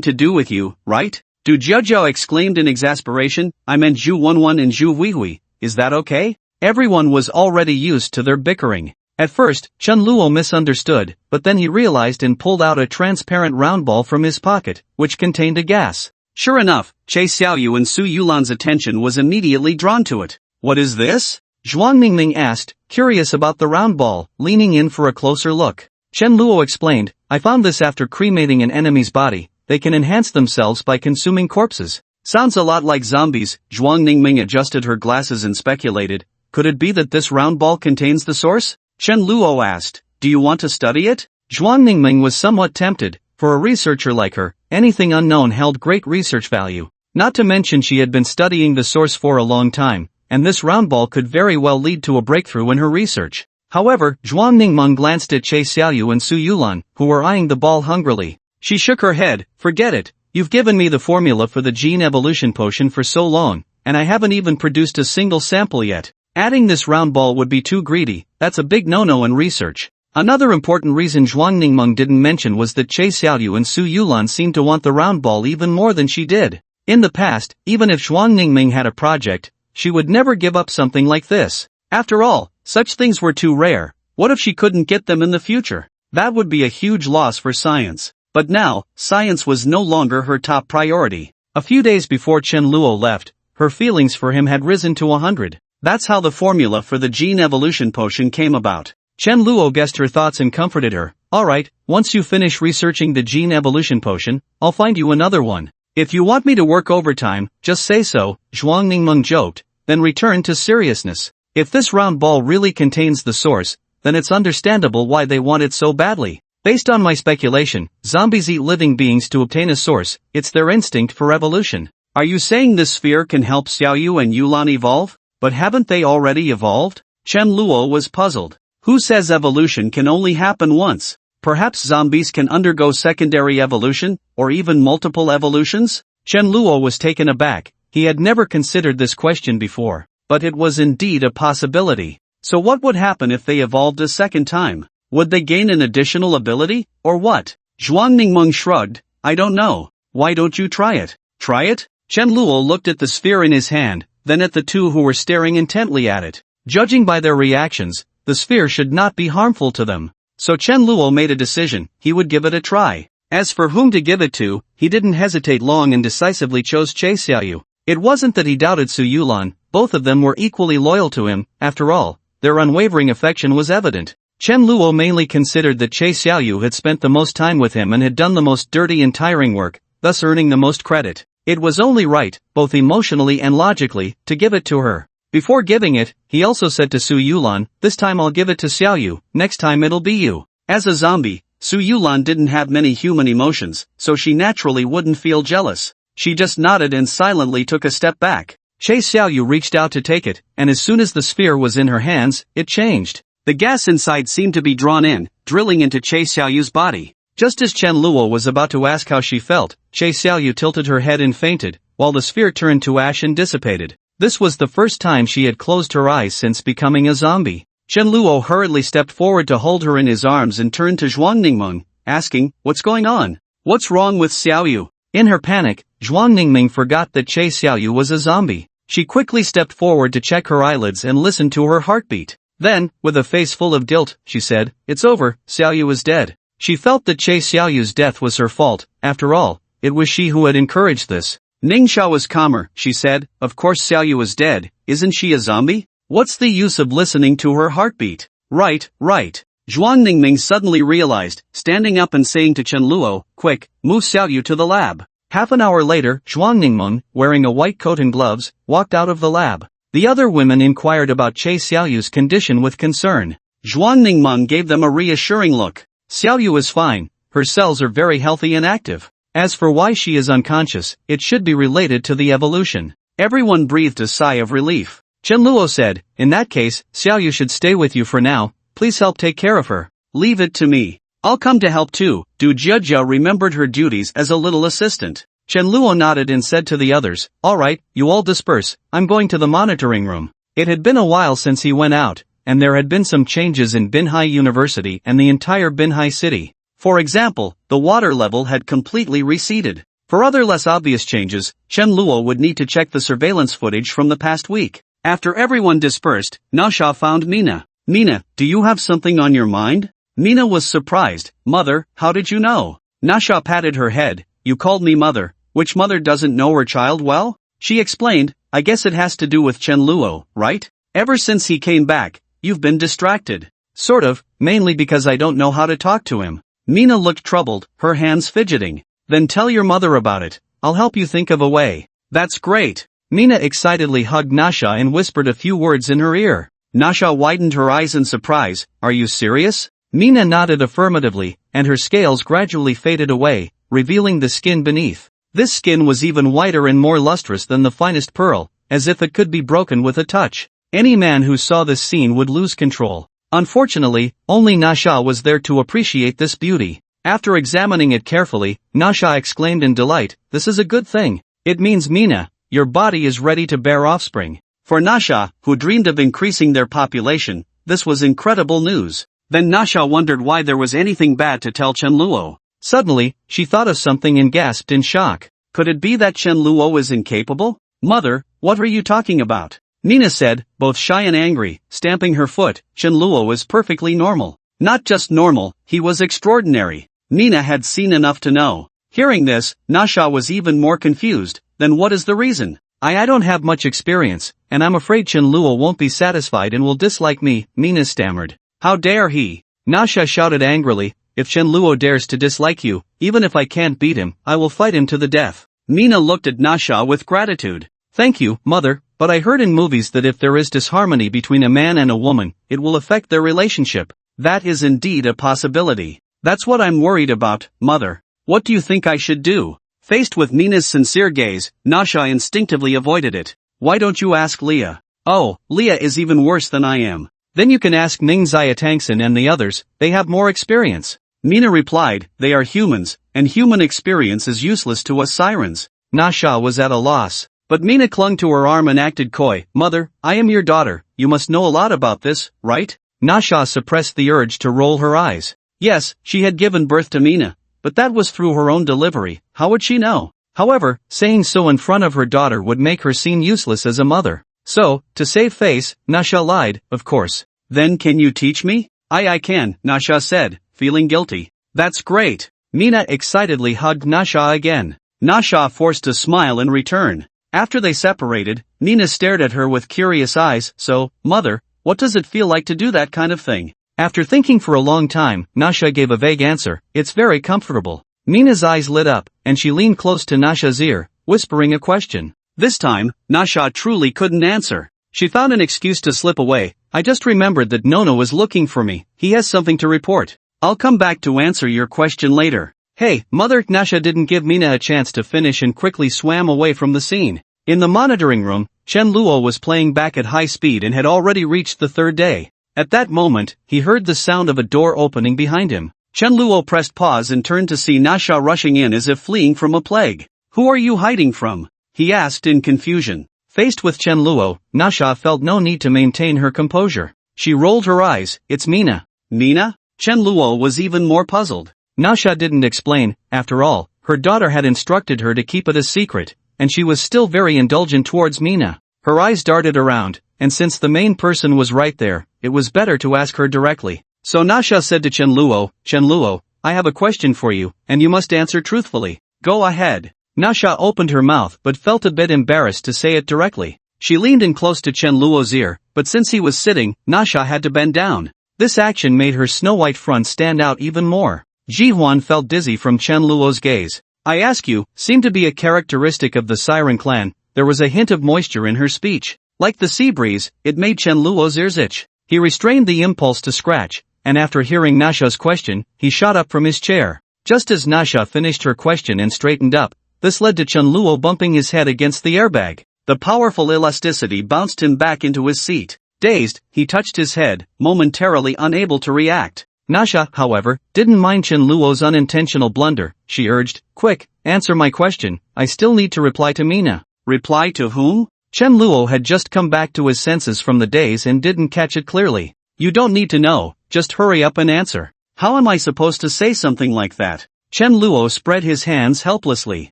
to do with you, right? Du Jiejia exclaimed in exasperation, I meant Zhu Wenwen and Zhu Huihui, is that okay? Everyone was already used to their bickering. At first, Chen Luo misunderstood, but then he realized and pulled out a transparent round ball from his pocket, which contained a gas. Sure enough, Che Xiaoyu and Su Yulan's attention was immediately drawn to it. What is this? Zhuang Ningming asked, curious about the round ball, leaning in for a closer look. Chen Luo explained, I found this after cremating an enemy's body. They can enhance themselves by consuming corpses. Sounds a lot like zombies. Zhuang Ningming adjusted her glasses and speculated, could it be that this round ball contains the source? Chen Luo asked, do you want to study it? Zhuang Ningming was somewhat tempted. For a researcher like her, anything unknown held great research value. Not to mention she had been studying the source for a long time, and this round ball could very well lead to a breakthrough in her research. However, Zhuang Ningmeng glanced at Che Xiaoyu and Su Yulan, who were eyeing the ball hungrily. She shook her head, forget it, you've given me the formula for the gene evolution potion for so long, and I haven't even produced a single sample yet. Adding this round ball would be too greedy, that's a big no-no in research. Another important reason Zhuang Ningmeng didn't mention was that Che Xiaoyu and Su Yulan seemed to want the round ball even more than she did. In the past, even if Zhuang Ningming had a project, she would never give up something like this. After all, such things were too rare. What if she couldn't get them in the future? That would be a huge loss for science. But now, science was no longer her top priority. A few days before Chen Luo left, her feelings for him had risen to 100. That's how the formula for the gene evolution potion came about. Chen Luo guessed her thoughts and comforted her. Alright, once you finish researching the gene evolution potion, I'll find you another one. If you want me to work overtime, just say so, Zhuang Ningmeng joked, then returned to seriousness. If this round ball really contains the source, then it's understandable why they want it so badly. Based on my speculation, zombies eat living beings to obtain a source, it's their instinct for evolution. Are you saying this sphere can help Xiaoyu and Yulan evolve? But haven't they already evolved? Chen Luo was puzzled. Who says evolution can only happen once? Perhaps zombies can undergo secondary evolution, or even multiple evolutions? Chen Luo was taken aback. He had never considered this question before, but it was indeed a possibility. So what would happen if they evolved a second time? Would they gain an additional ability, or what? Zhuang Ningmeng shrugged, I don't know. Why don't you try it? Try it? Chen Luo looked at the sphere in his hand, then at the two who were staring intently at it. Judging by their reactions, the sphere should not be harmful to them. So Chen Luo made a decision, he would give it a try. As for whom to give it to, he didn't hesitate long and decisively chose Che Xiaoyu. It wasn't that he doubted Su Yulan, both of them were equally loyal to him, after all, their unwavering affection was evident. Chen Luo mainly considered that Che Xiaoyu had spent the most time with him and had done the most dirty and tiring work, thus earning the most credit. It was only right, both emotionally and logically, to give it to her. Before giving it, he also said to Su Yulan, this time I'll give it to Xiaoyu, next time it'll be you. As a zombie, Su Yulan didn't have many human emotions, so she naturally wouldn't feel jealous. She just nodded and silently took a step back. Che Xiaoyu reached out to take it, and as soon as the sphere was in her hands, it changed. The gas inside seemed to be drawn in, drilling into Che Xiaoyu's body. Just as Chen Luo was about to ask how she felt, Che Xiaoyu tilted her head and fainted, while the sphere turned to ash and dissipated. This was the first time she had closed her eyes since becoming a zombie. Chen Luo hurriedly stepped forward to hold her in his arms and turned to Zhuang Ningmeng, asking, what's going on? What's wrong with Xiaoyu? In her panic, Zhuang Ningming forgot that Che Xiaoyu was a zombie. She quickly stepped forward to check her eyelids and listen to her heartbeat. Then, with a face full of guilt, she said, it's over, Xiaoyu is dead. She felt that Che Xiaoyu's death was her fault, after all, it was she who had encouraged this. Ningxia was calmer, she said, of course Xiaoyu is dead, isn't she a zombie? What's the use of listening to her heartbeat? Right. Zhuang Ningming suddenly realized, standing up and saying to Chen Luo, quick, move Xiaoyu to the lab. Half an hour later, Zhuang Ningmeng, wearing a white coat and gloves, walked out of the lab. The other women inquired about Che Xiaoyu's condition with concern. Zhuang Ningmeng gave them a reassuring look. Xiaoyu is fine, her cells are very healthy and active. As for why she is unconscious, it should be related to the evolution. Everyone breathed a sigh of relief. Chen Luo said, in that case, Xiaoyu should stay with you for now, please help take care of her. Leave it to me. I'll come to help too. Du Jiejia remembered her duties as a little assistant. Chen Luo nodded and said to the others, alright, you all disperse, I'm going to the monitoring room. It had been a while since he went out, and there had been some changes in Binhai University and the entire Binhai city. For example, the water level had completely receded. For other less obvious changes, Chen Luo would need to check the surveillance footage from the past week. After everyone dispersed, Nasha found Mina. Mina, do you have something on your mind? Mina was surprised. Mother, how did you know? Nasha patted her head. You called me mother. Which mother doesn't know her child well? She explained, I guess it has to do with Chen Luo, right? Ever since he came back, you've been distracted. Sort of, mainly because I don't know how to talk to him. Mina looked troubled, her hands fidgeting. Then tell your mother about it. I'll help you think of a way. That's great. Mina excitedly hugged Nasha and whispered a few words in her ear. Nasha widened her eyes in surprise. Are you serious? Mina nodded affirmatively, and her scales gradually faded away, revealing the skin beneath. This skin was even whiter and more lustrous than the finest pearl, as if it could be broken with a touch. Any man who saw this scene would lose control. Unfortunately, only Nasha was there to appreciate this beauty. After examining it carefully, Nasha exclaimed in delight, this is a good thing. It means Mina, your body is ready to bear offspring. For Nasha, who dreamed of increasing their population, this was incredible news. Then Nasha wondered why there was anything bad to tell Chen Luo. Suddenly, she thought of something and gasped in shock. Could it be that Chen Luo is incapable? Mother, what are you talking about? Mina said, both shy and angry, stamping her foot. Chen Luo is perfectly normal. Not just normal, he was extraordinary. Mina had seen enough to know. Hearing this, Nasha was even more confused. Then what is the reason? I don't have much experience, and I'm afraid Chen Luo won't be satisfied and will dislike me, Mina stammered. How dare he? Nasha shouted angrily, if Chen Luo dares to dislike you, even if I can't beat him, I will fight him to the death. Mina looked at Nasha with gratitude. Thank you, mother, but I heard in movies that if there is disharmony between a man and a woman, it will affect their relationship. That is indeed a possibility. That's what I'm worried about, mother. What do you think I should do? Faced with Mina's sincere gaze, Nasha instinctively avoided it. Why don't you ask Leah? Oh, Leah is even worse than I am. Then you can ask Ning Xiatangson and the others, they have more experience. Mina replied, they are humans, and human experience is useless to us sirens. Nasha was at a loss. But Mina clung to her arm and acted coy. Mother, I am your daughter, you must know a lot about this, right? Nasha suppressed the urge to roll her eyes. Yes, she had given birth to Mina, but that was through her own delivery, how would she know? However, saying so in front of her daughter would make her seem useless as a mother. So, to save face, Nasha lied, of course. Then can you teach me? I can, Nasha said, feeling guilty. That's great. Mina excitedly hugged Nasha again. Nasha forced a smile in return. After they separated, Mina stared at her with curious eyes. So, mother, what does it feel like to do that kind of thing? After thinking for a long time, Nasha gave a vague answer, it's very comfortable. Mina's eyes lit up, and she leaned close to Nasha's ear, whispering a question. This time, Nasha truly couldn't answer. She found an excuse to slip away. I just remembered that Nono is looking for me, he has something to report. I'll come back to answer your question later. Hey, mother, Nasha didn't give Mina a chance to finish and quickly swam away from the scene. In the monitoring room, Chen Luo was playing back at high speed and had already reached the third day. At that moment, he heard the sound of a door opening behind him. Chen Luo pressed pause and turned to see Nasha rushing in as if fleeing from a plague. Who are you hiding from? He asked in confusion. Faced with Chen Luo, Nasha felt no need to maintain her composure. She rolled her eyes, it's Mina. Mina? Chen Luo was even more puzzled. Nasha didn't explain, after all, her daughter had instructed her to keep it a secret, and she was still very indulgent towards Mina. Her eyes darted around, and since the main person was right there, it was better to ask her directly. So Nasha said to Chen Luo, I have a question for you, and you must answer truthfully. Go ahead. Nasha opened her mouth but felt a bit embarrassed to say it directly. She leaned in close to Chen Luo's ear, but since he was sitting, Nasha had to bend down. This action made her snow-white front stand out even more. Ji Huan felt dizzy from Chen Luo's gaze. I ask you, seemed to be a characteristic of the Siren clan. There was a hint of moisture in her speech. Like the sea breeze, it made Chen Luo's ears itch. He restrained the impulse to scratch, and after hearing Nasha's question, he shot up from his chair. Just as Nasha finished her question and straightened up, this led to Chen Luo bumping his head against the airbag. The powerful elasticity bounced him back into his seat. Dazed, he touched his head, momentarily unable to react. Nasha, however, didn't mind Chen Luo's unintentional blunder. She urged, "Quick, answer my question, I still need to reply to Mina." Reply to whom? Chen Luo had just come back to his senses from the daze and didn't catch it clearly. You don't need to know, just hurry up and answer. How am I supposed to say something like that? Chen Luo spread his hands helplessly.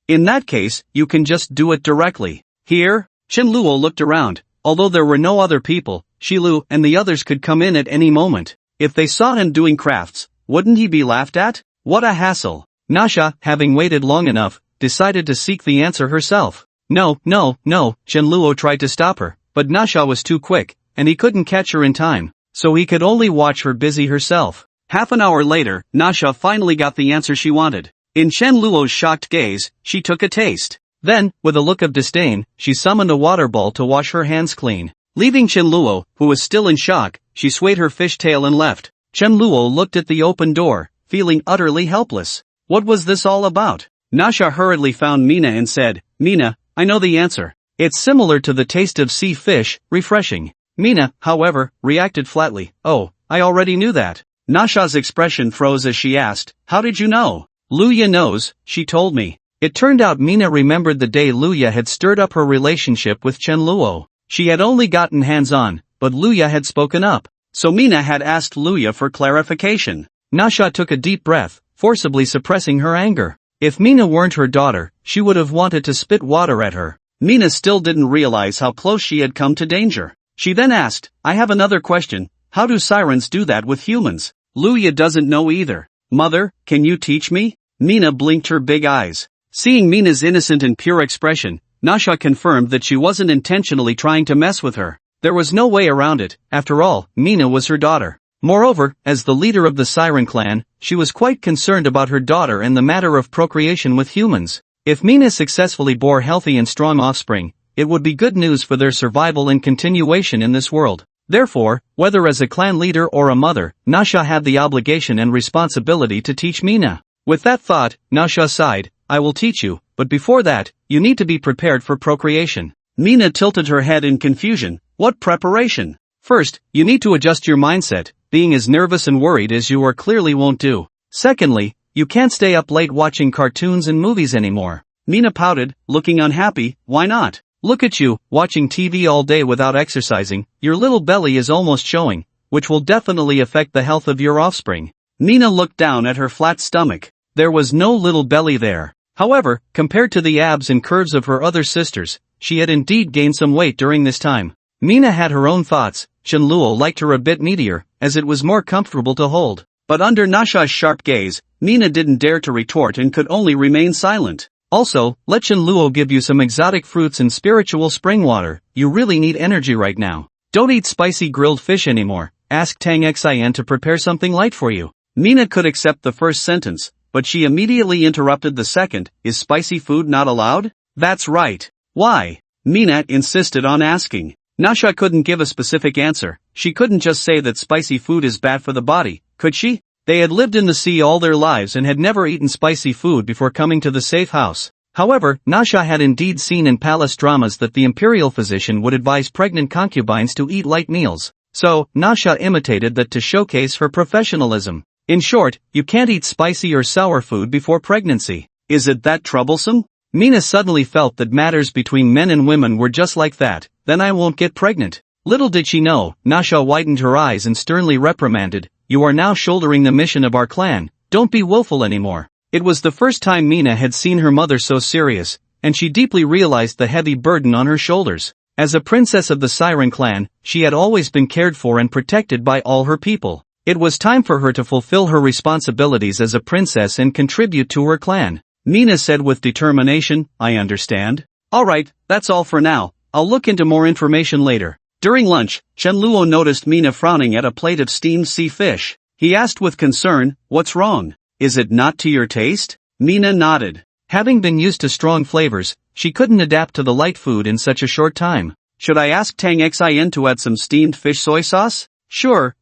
In that case, you can just do it directly. Here? Chen Luo looked around. Although there were no other people, Shilu and the others could come in at any moment. If they saw him doing crafts, wouldn't he be laughed at? What a hassle. Nasha, having waited long enough, decided to seek the answer herself. No, Chen Luo tried to stop her, but Nasha was too quick, and he couldn't catch her in time, so he could only watch her busy herself. Half an hour later, Nasha finally got the answer she wanted. In Chen Luo's shocked gaze, she took a taste. Then, with a look of disdain, she summoned a water ball to wash her hands clean. Leaving Chen Luo, who was still in shock, she swayed her fishtail and left. Chen Luo looked at the open door, feeling utterly helpless. What was this all about? Nasha hurriedly found Mina and said, "Mina, I know the answer. It's similar to the taste of sea fish, refreshing." Mina, however, reacted flatly, "Oh, I already knew that." Nasha's expression froze as she asked, "How did you know?" "Luya knows, she told me." It turned out Mina remembered the day Luya had stirred up her relationship with Chen Luo. She had only gotten hands-on, but Luya had spoken up. So Mina had asked Luya for clarification. Nasha took a deep breath, forcibly suppressing her anger. If Mina weren't her daughter, she would have wanted to spit water at her. Mina still didn't realize how close she had come to danger. She then asked, "I have another question. How do sirens do that with humans?" Luya doesn't know either. "Mother, can you teach me?" Mina blinked her big eyes. Seeing Mina's innocent and pure expression, Nasha confirmed that she wasn't intentionally trying to mess with her. There was no way around it. After all, Mina was her daughter. Moreover, as the leader of the Siren clan, she was quite concerned about her daughter and the matter of procreation with humans. If Mina successfully bore healthy and strong offspring, it would be good news for their survival and continuation in this world. Therefore, whether as a clan leader or a mother, Nasha had the obligation and responsibility to teach Mina. With that thought, Nasha sighed, "I will teach you, but before that, you need to be prepared for procreation." Mina tilted her head in confusion. What preparation? First, you need to adjust your mindset. Being as nervous and worried as you are clearly won't do. Secondly, you can't stay up late watching cartoons and movies anymore. Mina pouted, looking unhappy. Why not? Look at you, watching TV all day without exercising. Your little belly is almost showing, which will definitely affect the health of your offspring. Mina looked down at her flat stomach. There was no little belly there. However, compared to the abs and curves of her other sisters, she had indeed gained some weight during this time. Mina had her own thoughts. Chen Luo liked her a bit meatier, as it was more comfortable to hold. But under Nasha's sharp gaze, Mina didn't dare to retort and could only remain silent. Also, let Chen Luo give you some exotic fruits and spiritual spring water. You really need energy right now. Don't eat spicy grilled fish anymore. Ask Tang Xin to prepare something light for you. Mina could accept the first sentence, but she immediately interrupted the second. Is spicy food not allowed? That's right. Why? Mina insisted on asking. Nasha couldn't give a specific answer. She couldn't just say that spicy food is bad for the body, could she? They had lived in the sea all their lives and had never eaten spicy food before coming to the safe house. However, Nasha had indeed seen in palace dramas that the imperial physician would advise pregnant concubines to eat light meals. So, Nasha imitated that to showcase her professionalism. In short, you can't eat spicy or sour food before pregnancy. Is it that troublesome? Mina suddenly felt that matters between men and women were just like that. Then I won't get pregnant. Little did she know, Nasha widened her eyes and sternly reprimanded, "You are now shouldering the mission of our clan, don't be willful anymore." It was the first time Mina had seen her mother so serious, and she deeply realized the heavy burden on her shoulders. As a princess of the Siren clan, she had always been cared for and protected by all her people. It was time for her to fulfill her responsibilities as a princess and contribute to her clan. Mina said with determination, "I understand. Alright, that's all for now. I'll look into more information later." During lunch, Chen Luo noticed Mina frowning at a plate of steamed sea fish. He asked with concern, "What's wrong? Is it not to your taste?" Mina nodded. Having been used to strong flavors, she couldn't adapt to the light food in such a short time. Should I ask Tang Xin to add some steamed fish soy sauce? Sure.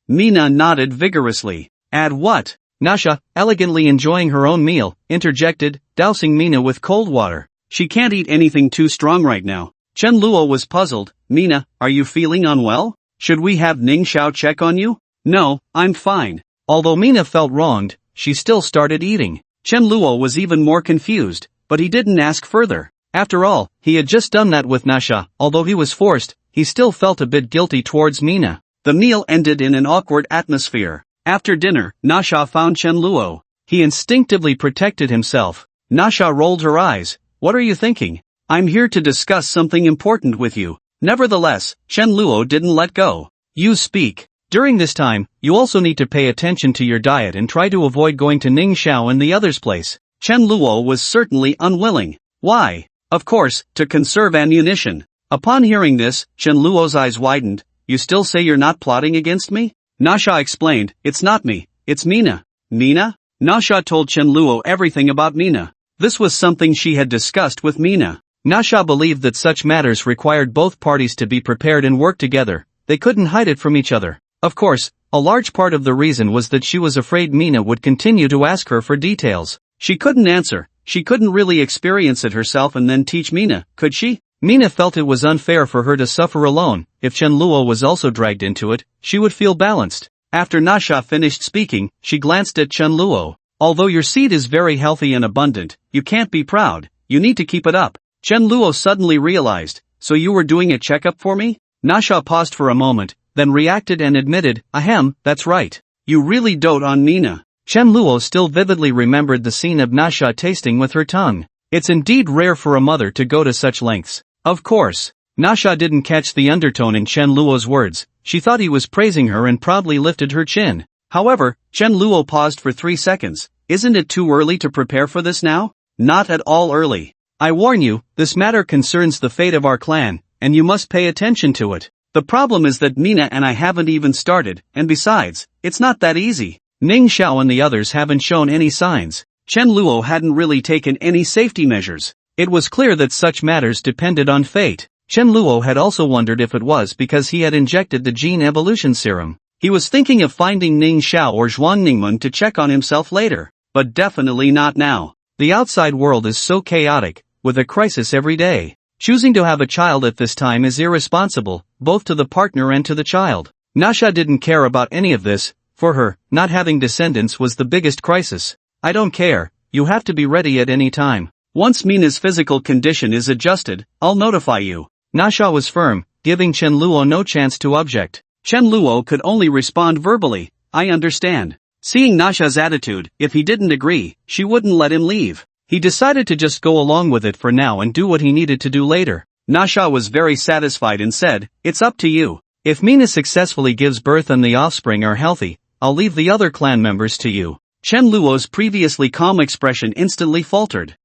Mina nodded vigorously. Add what? Nasha, elegantly enjoying her own meal, interjected, dousing Mina with cold water. She can't eat anything too strong right now. Chen Luo was puzzled. Mina, are you feeling unwell? Should we have Ning Xiao check on you? No, I'm fine. Although Mina felt wronged, she still started eating. Chen Luo was even more confused, but he didn't ask further. After all, he had just done that with Nasha. Although he was forced, he still felt a bit guilty towards Mina. The meal ended in an awkward atmosphere. After dinner, Nasha found Chen Luo. He instinctively protected himself. Nasha rolled her eyes. What are you thinking? I'm here to discuss something important with you. Nevertheless, Chen Luo didn't let go. You speak. During this time, you also need to pay attention to your diet and try to avoid going to Ning Xiao and the others' place. Chen Luo was certainly unwilling. Why? Of course, to conserve ammunition. Upon hearing this, Chen Luo's eyes widened. You still say you're not plotting against me? Nasha explained, it's not me, it's Mina. Mina? Nasha told Chen Luo everything about Mina. This was something she had discussed with Mina. Nasha believed that such matters required both parties to be prepared and work together. They couldn't hide it from each other. Of course, a large part of the reason was that she was afraid Mina would continue to ask her for details. She couldn't answer. She couldn't really experience it herself and then teach Mina, could she? Mina felt it was unfair for her to suffer alone. If Chen Luo was also dragged into it, she would feel balanced. After Nasha finished speaking, she glanced at Chen Luo. Although your seed is very healthy and abundant, you can't be proud. You need to keep it up. Chen Luo suddenly realized. So you were doing a checkup for me? Nasha paused for a moment, then reacted and admitted, ahem, that's right. You really dote on Mina. Chen Luo still vividly remembered the scene of Nasha tasting with her tongue. It's indeed rare for a mother to go to such lengths. Of course. Nasha didn't catch the undertone in Chen Luo's words. She thought he was praising her and proudly lifted her chin. However, Chen Luo paused for 3 seconds. Isn't it too early to prepare for this now? Not at all early. I warn you, this matter concerns the fate of our clan, and you must pay attention to it. The problem is that Mina and I haven't even started, and besides, it's not that easy. Ning Xiao and the others haven't shown any signs. Chen Luo hadn't really taken any safety measures. It was clear that such matters depended on fate. Chen Luo had also wondered if it was because he had injected the gene evolution serum. He was thinking of finding Ning Xiao or Zhuang Ningmen to check on himself later, but definitely not now. The outside world is so chaotic, with a crisis every day. Choosing to have a child at this time is irresponsible, both to the partner and to the child. Nasha didn't care about any of this. For her, not having descendants was the biggest crisis. I don't care, you have to be ready at any time. Once Mina's physical condition is adjusted, I'll notify you. Nasha was firm, giving Chen Luo no chance to object. Chen Luo could only respond verbally, I understand. Seeing Nasha's attitude, if he didn't agree, she wouldn't let him leave. He decided to just go along with it for now and do what he needed to do later. Nasha was very satisfied and said, it's up to you. If Mina successfully gives birth and the offspring are healthy, I'll leave the other clan members to you. Chen Luo's previously calm expression instantly faltered.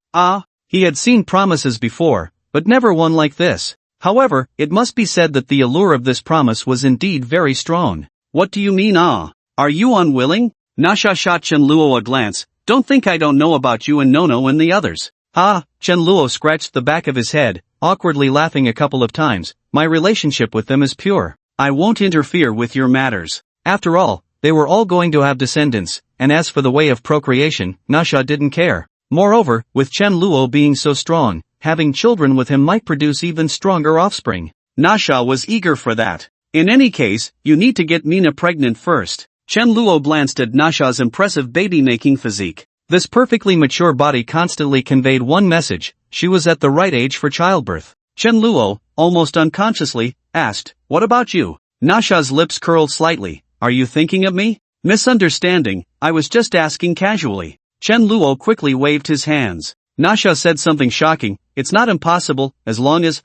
He had seen promises before, but never one like this. However, it must be said that the allure of this promise was indeed very strong. What do you mean Are you unwilling? Nasha shot Chen Luo a glance. Don't think I don't know about you and Nono and the others. Chen Luo scratched the back of his head, awkwardly laughing a couple of times. My relationship with them is pure. I won't interfere with your matters. After all, they were all going to have descendants, and as for the way of procreation, Nasha didn't care. Moreover, with Chen Luo being so strong, having children with him might produce even stronger offspring. Nasha was eager for that. In any case, you need to get Mina pregnant first. Chen Luo glanced at Nasha's impressive baby-making physique. This perfectly mature body constantly conveyed one message: she was at the right age for childbirth. Chen Luo, almost unconsciously, asked, what about you? Nasha's lips curled slightly. Are you thinking of me? Misunderstanding, I was just asking casually. Chen Luo quickly waved his hands. Nasha said something shocking, it's not impossible, as long as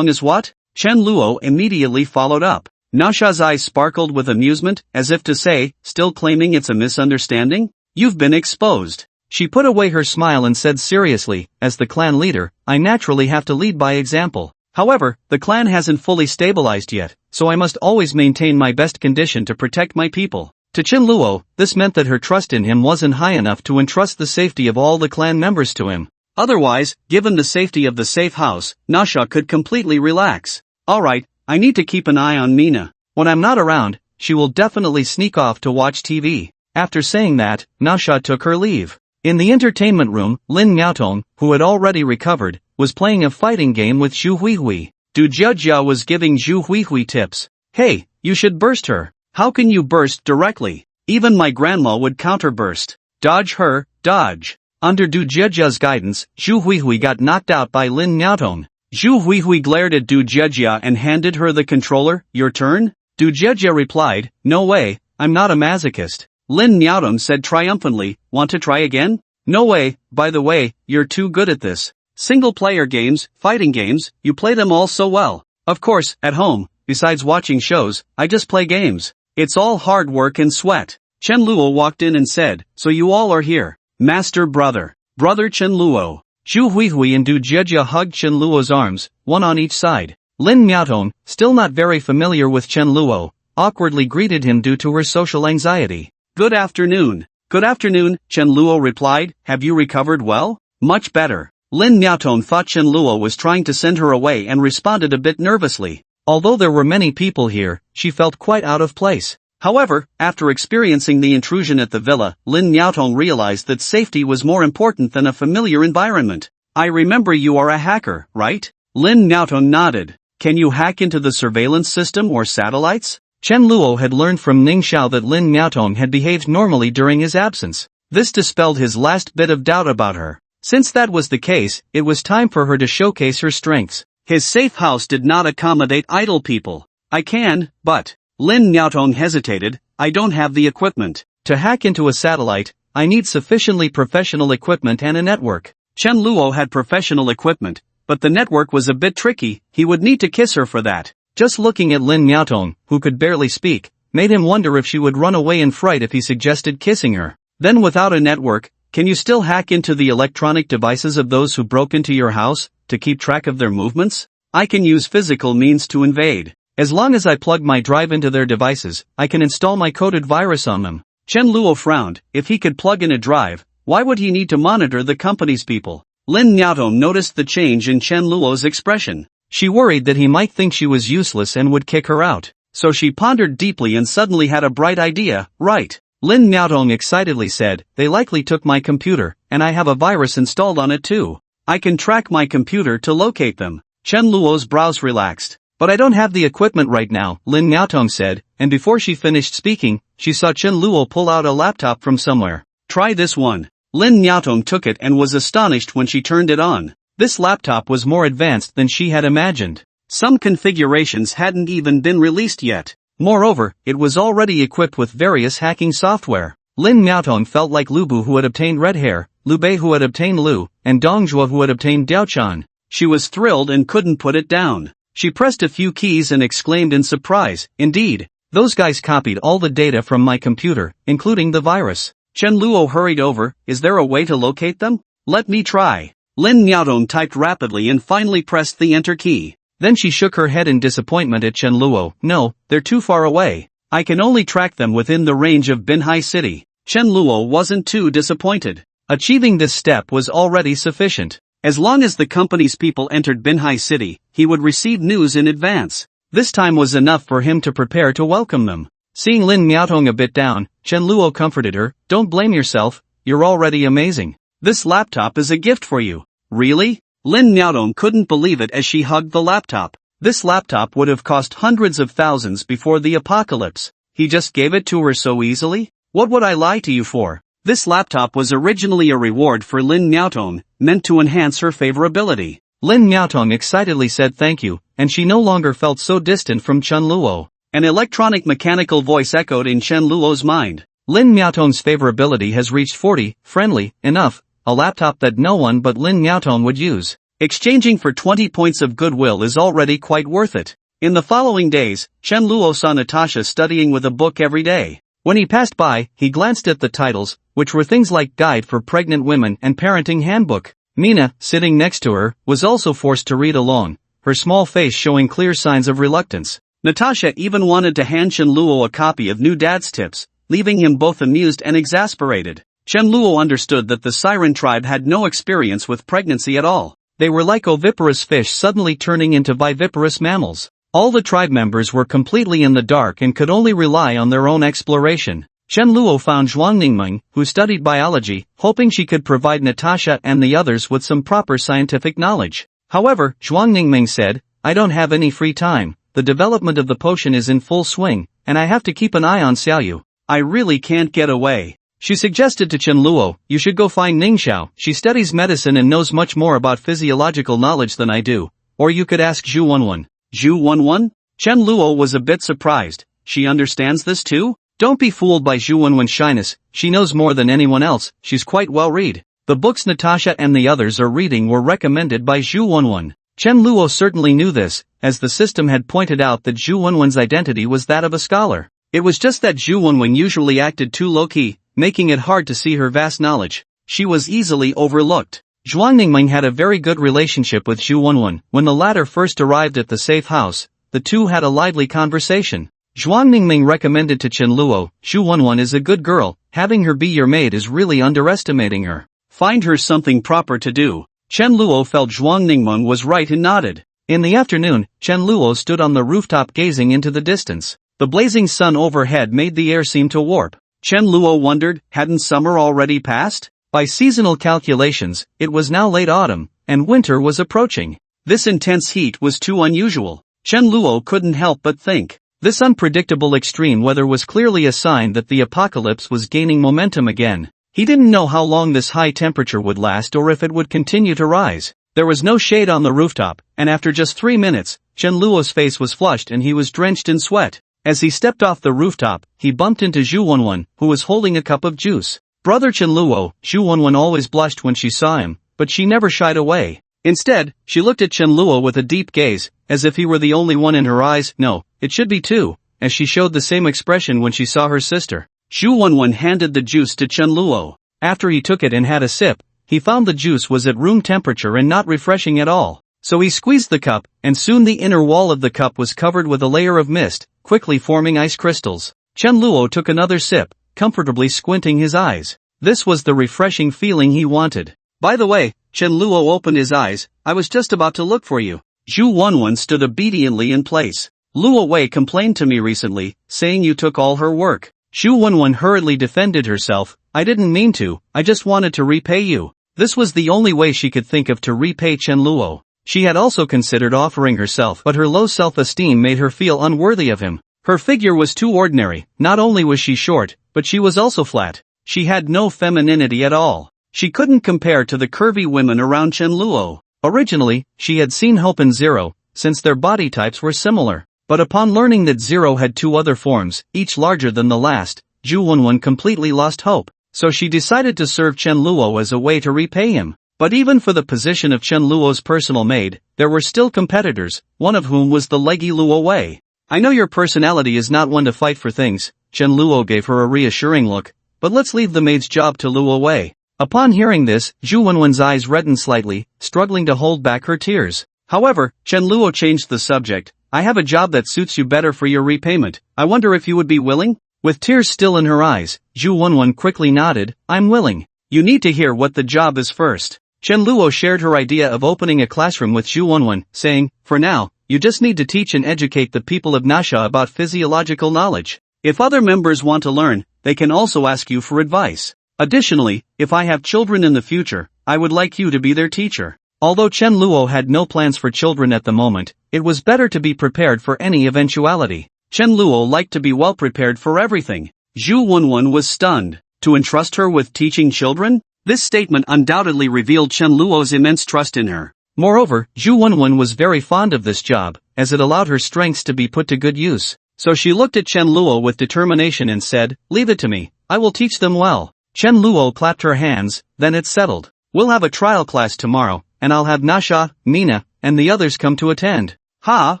what? Chen Luo immediately followed up. Nasha's eyes sparkled with amusement, as if to say, still claiming it's a misunderstanding? You've been exposed. She put away her smile and said seriously, as the clan leader, I naturally have to lead by example. However, the clan hasn't fully stabilized yet, so I must always maintain my best condition to protect my people. To Chen Luo, this meant that her trust in him wasn't high enough to entrust the safety of all the clan members to him. Otherwise, given the safety of the safe house, Nasha could completely relax. Alright, I need to keep an eye on Mina. When I'm not around, she will definitely sneak off to watch TV. After saying that, Nasha took her leave. In the entertainment room, Lin Miaotong, who had already recovered, was playing a fighting game with Zhu Huihui. Du Jiajia was giving Zhu Huihui tips. Hey, you should burst her. How can you burst directly? Even my grandma would counterburst. Dodge her, dodge. Under Du Jiajia's guidance, Zhu Huihui got knocked out by Lin Miaotong. Zhu Huihui glared at Du Jiajia and handed her the controller. Your turn? Du Jiajia replied, no way, I'm not a masochist. Lin Miaotong said triumphantly, want to try again? No way, by the way, you're too good at this. Single-player games, fighting games, you play them all so well. Of course, at home, besides watching shows, I just play games. It's all hard work and sweat. Chen Luo walked in and said, so you all are here. Master brother. Brother Chen Luo. Zhu Huihui and Du Jiajia hugged Chen Luo's arms, one on each side. Lin Miaotong, still not very familiar with Chen Luo, awkwardly greeted him due to her social anxiety. Good afternoon. Good afternoon, Chen Luo replied. Have you recovered well? Much better. Lin Miaotong thought Chen Luo was trying to send her away and responded a bit nervously. Although there were many people here, she felt quite out of place. However, after experiencing the intrusion at the villa, Lin Miaotong realized that safety was more important than a familiar environment. I remember you are a hacker, right? Lin Miaotong nodded. Can you hack into the surveillance system or satellites? Chen Luo had learned from Ning Xiao that Lin Miaotong had behaved normally during his absence. This dispelled his last bit of doubt about her. Since that was the case, it was time for her to showcase her strengths. His safe house did not accommodate idle people. I can, but... Lin Miaotong hesitated, I don't have the equipment. To hack into a satellite, I need sufficiently professional equipment and a network. Chen Luo had professional equipment, but the network was a bit tricky, he would need to kiss her for that. Just looking at Lin Miaotong, who could barely speak, made him wonder if she would run away in fright if he suggested kissing her. Then without a network, can you still hack into the electronic devices of those who broke into your house, to keep track of their movements? I can use physical means to invade. As long as I plug my drive into their devices, I can install my coded virus on them. Chen Luo frowned. If he could plug in a drive, why would he need to monitor the company's people? Lin Miaotong noticed the change in Chen Luo's expression. She worried that he might think she was useless and would kick her out. So she pondered deeply and suddenly had a bright idea. Right. Lin Miaotong excitedly said, they likely took my computer, and I have a virus installed on it too. I can track my computer to locate them. Chen Luo's brows relaxed. But I don't have the equipment right now, Lin Miaotong said, and before she finished speaking, she saw Chen Luo pull out a laptop from somewhere. Try this one. Lin Miaotong took it and was astonished when she turned it on. This laptop was more advanced than she had imagined. Some configurations hadn't even been released yet. Moreover, it was already equipped with various hacking software. Lin Miaotong felt like Lu Bu who had obtained red hair, Liu Bei who had obtained Lu, and Dong Zhuo who had obtained Diaochan. She was thrilled and couldn't put it down. She pressed a few keys and exclaimed in surprise, indeed, those guys copied all the data from my computer, including the virus. Chen Luo hurried over, is there a way to locate them? Let me try. Lin Miaotong typed rapidly and finally pressed the enter key. Then she shook her head in disappointment at Chen Luo. No, they're too far away. I can only track them within the range of Binhai City. Chen Luo wasn't too disappointed. Achieving this step was already sufficient. As long as the company's people entered Binhai City, he would receive news in advance. This time was enough for him to prepare to welcome them. Seeing Lin Miaotong a bit down, Chen Luo comforted her, don't blame yourself, you're already amazing. This laptop is a gift for you. Really? Lin Miaotong couldn't believe it as she hugged the laptop. This laptop would have cost hundreds of thousands before the apocalypse. He just gave it to her so easily? What would I lie to you for? This laptop was originally a reward for Lin Miaotong, meant to enhance her favorability. Lin Miaotong excitedly said thank you, and she no longer felt so distant from Chen Luo. An electronic mechanical voice echoed in Chen Luo's mind. Lin Miaotong's favorability has reached 40, friendly, enough, a laptop that no one but Lin Miaotong would use. Exchanging for 20 points of goodwill is already quite worth it. In the following days, Chen Luo saw Natasha studying with a book every day. When he passed by, he glanced at the titles, which were things like Guide for Pregnant Women and Parenting Handbook. Mina, sitting next to her, was also forced to read along, her small face showing clear signs of reluctance. Natasha even wanted to hand Chen Luo a copy of New Dad's Tips, leaving him both amused and exasperated. Chen Luo understood that the siren tribe had no experience with pregnancy at all. They were like oviparous fish suddenly turning into viviparous mammals. All the tribe members were completely in the dark and could only rely on their own exploration. Chen Luo found Zhuang Ningmeng, who studied biology, hoping she could provide Natasha and the others with some proper scientific knowledge. However, Zhuang Ningmeng said, "I don't have any free time, the development of the potion is in full swing, and I have to keep an eye on Xiaoyu. I really can't get away." She suggested to Chen Luo, "You should go find Ningxiao, she studies medicine and knows much more about physiological knowledge than I do. Or you could ask Zhu Wenwen." Zhu Wenwen? Chen Luo was a bit surprised. She understands this too? Don't be fooled by Zhu Wenwen's shyness, she knows more than anyone else, she's quite well read. The books Natasha and the others are reading were recommended by Zhu Wenwen. Chen Luo certainly knew this, as the system had pointed out that Zhu Wenwen's identity was that of a scholar. It was just that Zhu Wenwen usually acted too low-key, making it hard to see her vast knowledge. She was easily overlooked. Zhuang Ningmeng had a very good relationship with Zhu Wenwen. When the latter first arrived at the safe house, the two had a lively conversation. Zhuang Ningmeng recommended to Chen Luo, "Zhu Wenwen is a good girl, having her be your maid is really underestimating her. Find her something proper to do." Chen Luo felt Zhuang Ningmeng was right and nodded. In the afternoon, Chen Luo stood on the rooftop gazing into the distance. The blazing sun overhead made the air seem to warp. Chen Luo wondered, hadn't summer already passed? By seasonal calculations, it was now late autumn, and winter was approaching. This intense heat was too unusual. Chen Luo couldn't help but think. This unpredictable extreme weather was clearly a sign that the apocalypse was gaining momentum again. He didn't know how long this high temperature would last or if it would continue to rise. There was no shade on the rooftop, and after just 3 minutes, Chen Luo's face was flushed and he was drenched in sweat. As he stepped off the rooftop, he bumped into Zhu Wenwen, who was holding a cup of juice. Brother Chen Luo, Zhu Wenwen always blushed when she saw him, but she never shied away. Instead, she looked at Chen Luo with a deep gaze, as if he were the only one in her eyes. No, it should be two, as she showed the same expression when she saw her sister. Zhu Wenwen handed the juice to Chen Luo. After he took it and had a sip, he found the juice was at room temperature and not refreshing at all. So he squeezed the cup, and soon the inner wall of the cup was covered with a layer of mist, quickly forming ice crystals. Chen Luo took another sip, comfortably squinting his eyes. This was the refreshing feeling he wanted. "By the way," Chen Luo opened his eyes, "I was just about to look for you." Zhu Wenwen stood obediently in place. "Luo Wei complained to me recently, saying you took all her work." Zhu Wenwen hurriedly defended herself, "I didn't mean to, I just wanted to repay you." This was the only way she could think of to repay Chen Luo. She had also considered offering herself, but her low self-esteem made her feel unworthy of him. Her figure was too ordinary, not only was she short, but she was also flat. She had no femininity at all. She couldn't compare to the curvy women around Chen Luo. Originally, she had seen hope in Zero, since their body types were similar. But upon learning that Zero had two other forms, each larger than the last, Zhu Wenwen completely lost hope. So she decided to serve Chen Luo as a way to repay him. But even for the position of Chen Luo's personal maid, there were still competitors, one of whom was the leggy Luo Wei. "I know your personality is not one to fight for things," Chen Luo gave her a reassuring look, "but let's leave the maid's job to Luo Wei." Upon hearing this, Zhu Wenwen's eyes reddened slightly, struggling to hold back her tears. However, Chen Luo changed the subject. "I have a job that suits you better for your repayment. I wonder if you would be willing?" With tears still in her eyes, Zhu Wenwen quickly nodded, "I'm willing." "You need to hear what the job is first." Chen Luo shared her idea of opening a classroom with Zhu Wenwen, saying, "For now, you just need to teach and educate the people of Nasha about physiological knowledge. If other members want to learn, they can also ask you for advice. Additionally, if I have children in the future, I would like you to be their teacher." Although Chen Luo had no plans for children at the moment, it was better to be prepared for any eventuality. Chen Luo liked to be well prepared for everything. Zhu Wenwen was stunned. To entrust her with teaching children? This statement undoubtedly revealed Chen Luo's immense trust in her. Moreover, Zhu Wenwen was very fond of this job, as it allowed her strengths to be put to good use. So she looked at Chen Luo with determination and said, "Leave it to me, I will teach them well." Chen Luo clapped her hands, "Then it's settled. We'll have a trial class tomorrow, and I'll have Nasha, Mina, and the others come to attend." "Ha?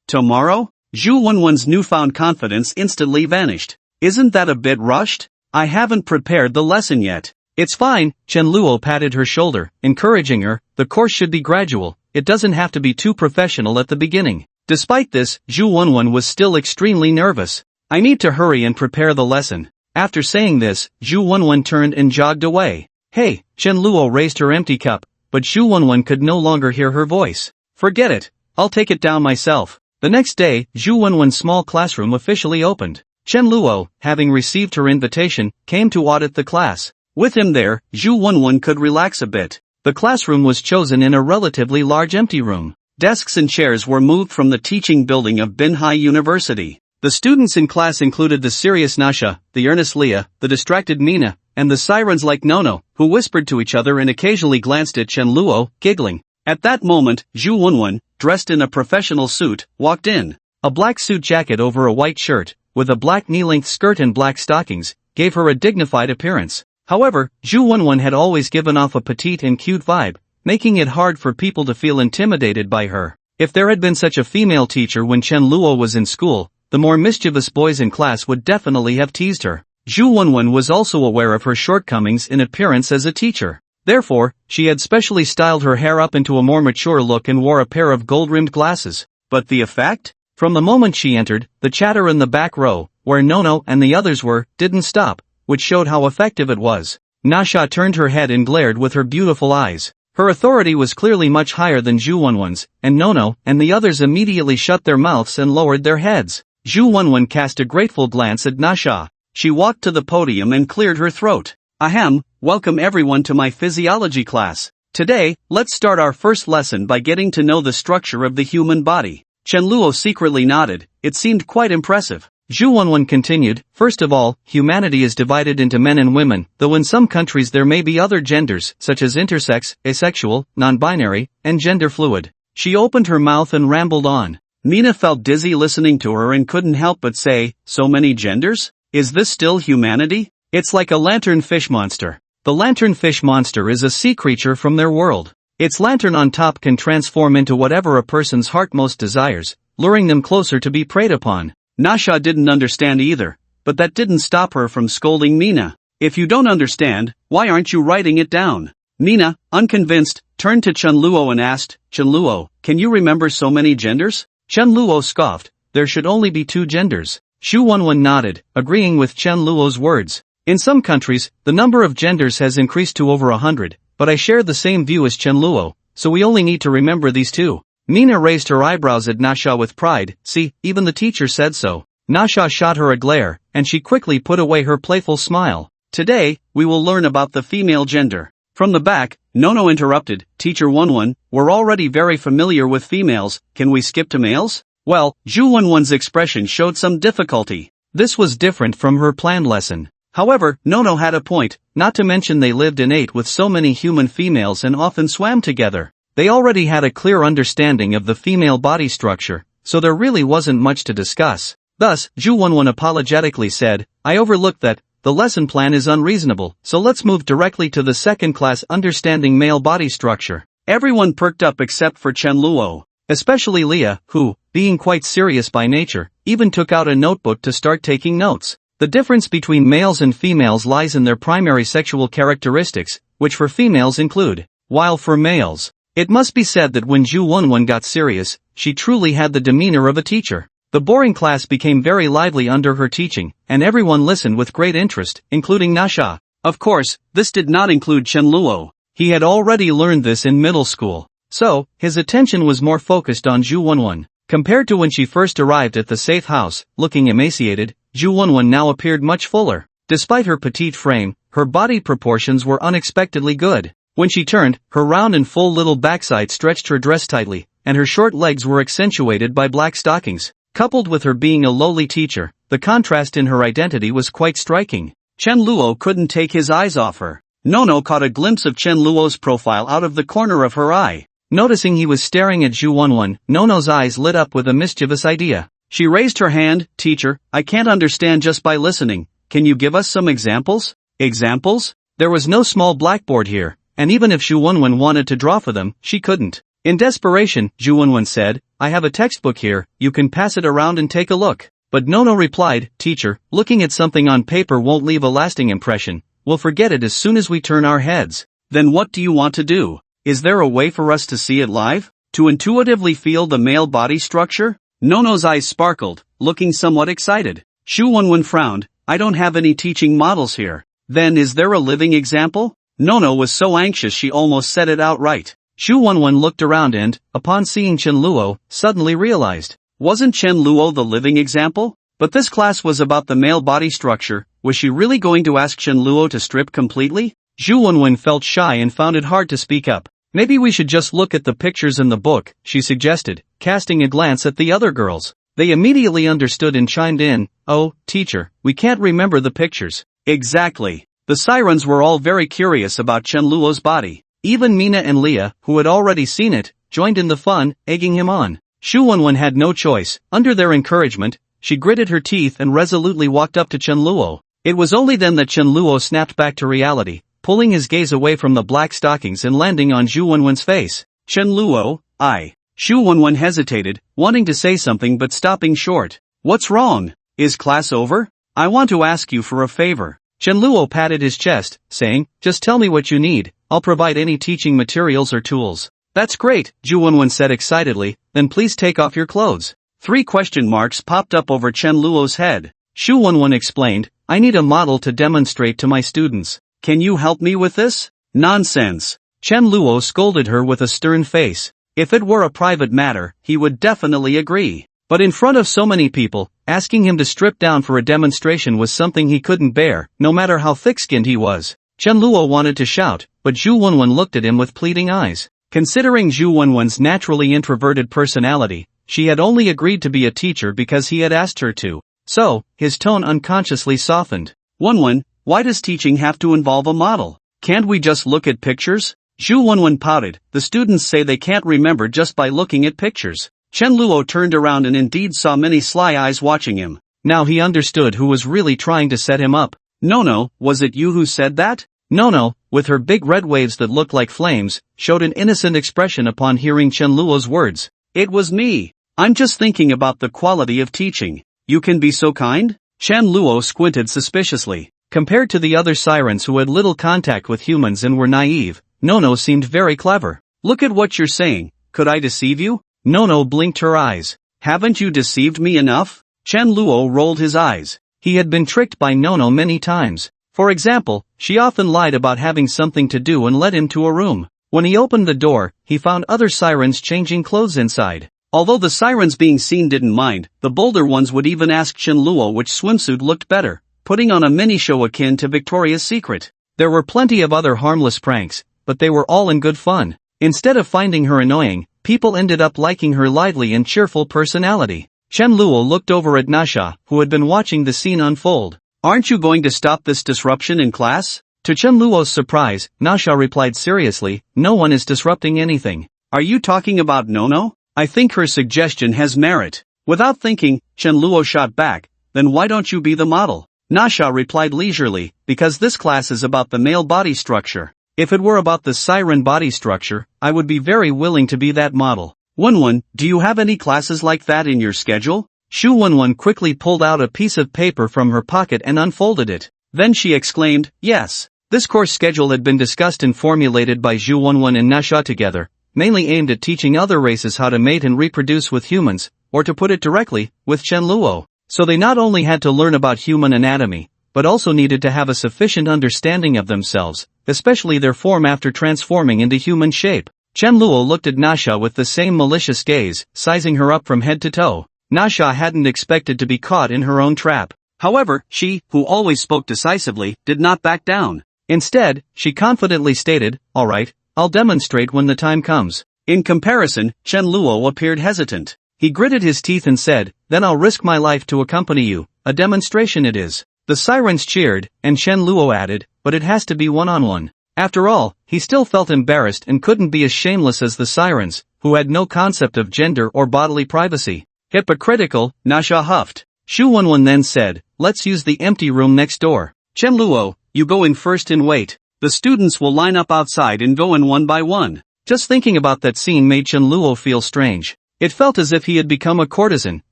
Tomorrow?" Zhu Wenwen's newfound confidence instantly vanished. "Isn't that a bit rushed? I haven't prepared the lesson yet." "It's fine," Chen Luo patted her shoulder, encouraging her, "the course should be gradual, it doesn't have to be too professional at the beginning." Despite this, Zhu Wenwen was still extremely nervous. "I need to hurry and prepare the lesson." After saying this, Zhu Wenwen turned and jogged away. Hey, Chen Luo raised her empty cup, but Zhu Wenwen could no longer hear her voice. Forget it, I'll take it down myself. The next day, Zhu Wenwen's small classroom officially opened. Chen Luo, having received her invitation, came to audit the class. With him there, Zhu Wenwen could relax a bit. The classroom was chosen in a relatively large empty room. Desks and chairs were moved from the teaching building of Binhai University. The students in class included the serious Nasha, the earnest Leah, the distracted Mina, and the sirens like Nono, who whispered to each other and occasionally glanced at Chen Luo, giggling. At that moment, Zhu Wenwen, dressed in a professional suit, walked in. A black suit jacket over a white shirt, with a black knee-length skirt and black stockings, gave her a dignified appearance. However, Zhu Wenwen had always given off a petite and cute vibe, making it hard for people to feel intimidated by her. If there had been such a female teacher when Chen Luo was in school, the more mischievous boys in class would definitely have teased her. Zhu Wenwen was also aware of her shortcomings in appearance as a teacher. Therefore, she had specially styled her hair up into a more mature look and wore a pair of gold-rimmed glasses. But the effect? From the moment she entered, the chatter in the back row, where Nono and the others were, didn't stop, which showed how effective it was. Nasha turned her head and glared with her beautiful eyes. Her authority was clearly much higher than Zhu Wenwen's, and Nono and the others immediately shut their mouths and lowered their heads. Zhu Wenwen cast a grateful glance at Nasha. She walked to the podium and cleared her throat. Ahem, welcome everyone to my physiology class. Today, let's start our first lesson by getting to know the structure of the human body. Chen Luo secretly nodded, it seemed quite impressive. Zhu Wenwen continued, first of all, humanity is divided into men and women, though in some countries there may be other genders, such as intersex, asexual, non-binary, and gender fluid. She opened her mouth and rambled on. Mina felt dizzy listening to her and couldn't help but say, so many genders? Is this still humanity? It's like a lanternfish monster. The lanternfish monster is a sea creature from their world. Its lantern on top can transform into whatever a person's heart most desires, luring them closer to be preyed upon. Nasha didn't understand either, but that didn't stop her from scolding Mina. If you don't understand, why aren't you writing it down? Mina, unconvinced, turned to Chen Luo and asked, Chen Luo, can you remember so many genders? Chen Luo scoffed, there should only be 2 genders. Zhu Wenwen nodded, agreeing with Chen Luo's words. In some countries, the number of genders has increased to over 100, but I share the same view as Chen Luo, so we only need to remember these 2. Mina raised her eyebrows at Nasha with pride, see, even the teacher said so. Nasha shot her a glare, and she quickly put away her playful smile. Today, we will learn about the female gender. From the back, Nono interrupted, Teacher Wenwen, we're already very familiar with females, can we skip to males? Well, Zhu Wenwen's expression showed some difficulty. This was different from her planned lesson. However, Nono had a point, not to mention they lived and ate with so many human females and often swam together. They already had a clear understanding of the female body structure, so there really wasn't much to discuss. Thus, Zhu Wenwen apologetically said, I overlooked that, the lesson plan is unreasonable, so let's move directly to the second class understanding male body structure. Everyone perked up except for Chen Luo. Especially Leah, who, being quite serious by nature, even took out a notebook to start taking notes. The difference between males and females lies in their primary sexual characteristics, which for females include, while for males, it must be said that when Zhu Wenwen got serious, she truly had the demeanor of a teacher. The boring class became very lively under her teaching, and everyone listened with great interest, including Nasha. Of course, this did not include Chen Luo. He had already learned this in middle school. So, his attention was more focused on Zhu Wenwen. Compared to when she first arrived at the safe house, looking emaciated, Zhu Wenwen now appeared much fuller. Despite her petite frame, her body proportions were unexpectedly good. When she turned, her round and full little backside stretched her dress tightly, and her short legs were accentuated by black stockings. Coupled with her being a lowly teacher, the contrast in her identity was quite striking. Chen Luo couldn't take his eyes off her. Nono caught a glimpse of Chen Luo's profile out of the corner of her eye. Noticing he was staring at Zhu Wenwen, Nono's eyes lit up with a mischievous idea. She raised her hand, Teacher, I can't understand just by listening. Can you give us some examples? Examples? There was no small blackboard here, and even if Zhu Wenwen wanted to draw for them, she couldn't. In desperation, Zhu Wenwen said, I have a textbook here, you can pass it around and take a look. But Nono replied, Teacher, looking at something on paper won't leave a lasting impression. We'll forget it as soon as we turn our heads. Then what do you want to do? Is there a way for us to see it live? To intuitively feel the male body structure? Nono's eyes sparkled, looking somewhat excited. Zhu Wenwen frowned, I don't have any teaching models here. Then is there a living example? Nono was so anxious she almost said it outright. Xu Wenwen looked around and, upon seeing Chen Luo, suddenly realized. Wasn't Chen Luo the living example? But this class was about the male body structure. Was she really going to ask Chen Luo to strip completely? Xu Wenwen felt shy and found it hard to speak up. Maybe we should just look at the pictures in the book, she suggested, casting a glance at the other girls. They immediately understood and chimed in. Oh, teacher, we can't remember the pictures. Exactly. The sirens were all very curious about Chen Luo's body. Even Mina and Leah, who had already seen it, joined in the fun, egging him on. Xu Wenwen had no choice. Under their encouragement, she gritted her teeth and resolutely walked up to Chen Luo. It was only then that Chen Luo snapped back to reality, pulling his gaze away from the black stockings and landing on Xu Wenwen's face. Chen Luo, Xu Wenwen hesitated, wanting to say something but stopping short. What's wrong? Is class over? I want to ask you for a favor. Chen Luo patted his chest, saying, just tell me what you need, I'll provide any teaching materials or tools. That's great, Xu Wenwen said excitedly, then please take off your clothes. 3 question marks popped up over Chen Luo's head. Xu Wenwen explained, I need a model to demonstrate to my students. Can you help me with this? Nonsense. Chen Luo scolded her with a stern face. If it were a private matter, he would definitely agree. But in front of so many people, asking him to strip down for a demonstration was something he couldn't bear, no matter how thick-skinned he was. Chen Luo wanted to shout, but Xu Wenwen looked at him with pleading eyes. Considering Xu Wenwen's naturally introverted personality, she had only agreed to be a teacher because he had asked her to. So, his tone unconsciously softened. Wenwen, why does teaching have to involve a model? Can't we just look at pictures? Xu Wenwen pouted. The students say they can't remember just by looking at pictures. Chen Luo turned around and indeed saw many sly eyes watching him. Now he understood who was really trying to set him up. Nono, was it you who said that? Nono, with her big red waves that looked like flames, showed an innocent expression upon hearing Chen Luo's words. It was me. I'm just thinking about the quality of teaching. You can be so kind? Chen Luo squinted suspiciously. Compared to the other sirens who had little contact with humans and were naive, Nono seemed very clever. Look at what you're saying. Could I deceive you? Nono blinked her eyes. Haven't you deceived me enough? Chen Luo rolled his eyes. He had been tricked by Nono many times. For example, she often lied about having something to do and led him to a room. When he opened the door, he found other sirens changing clothes inside. Although the sirens being seen didn't mind, the bolder ones would even ask Chen Luo which swimsuit looked better, putting on a mini-show akin to Victoria's Secret. There were plenty of other harmless pranks, but they were all in good fun. Instead of finding her annoying, people ended up liking her lively and cheerful personality. Chen Luo looked over at Nasha, who had been watching the scene unfold. Aren't you going to stop this disruption in class? To Chen Luo's surprise, Nasha replied seriously, no one is disrupting anything. Are you talking about Nono? I think her suggestion has merit. Without thinking, Chen Luo shot back, then why don't you be the model? Nasha replied leisurely, because this class is about the male body structure. If it were about the siren body structure, I would be very willing to be that model. Wenwen, do you have any classes like that in your schedule? Xu Wenwen quickly pulled out a piece of paper from her pocket and unfolded it. Then she exclaimed, yes. This course schedule had been discussed and formulated by Xu Wenwen and Nasha together, mainly aimed at teaching other races how to mate and reproduce with humans, or to put it directly, with Chen Luo. So they not only had to learn about human anatomy, but also needed to have a sufficient understanding of themselves, especially their form after transforming into human shape. Chen Luo looked at Nasha with the same malicious gaze, sizing her up from head to toe. Nasha hadn't expected to be caught in her own trap. However, she, who always spoke decisively, did not back down. Instead, she confidently stated, all right, I'll demonstrate when the time comes. In comparison, Chen Luo appeared hesitant. He gritted his teeth and said, then I'll risk my life to accompany you. A demonstration it is. The sirens cheered, and Chen Luo added, but it has to be one-on-one. After all, he still felt embarrassed and couldn't be as shameless as the sirens, who had no concept of gender or bodily privacy. Hypocritical, Nasha huffed. Xu Wenwen then said, let's use the empty room next door. Chen Luo, you go in first and wait. The students will line up outside and go in one by one. Just thinking about that scene made Chen Luo feel strange. It felt as if he had become a courtesan,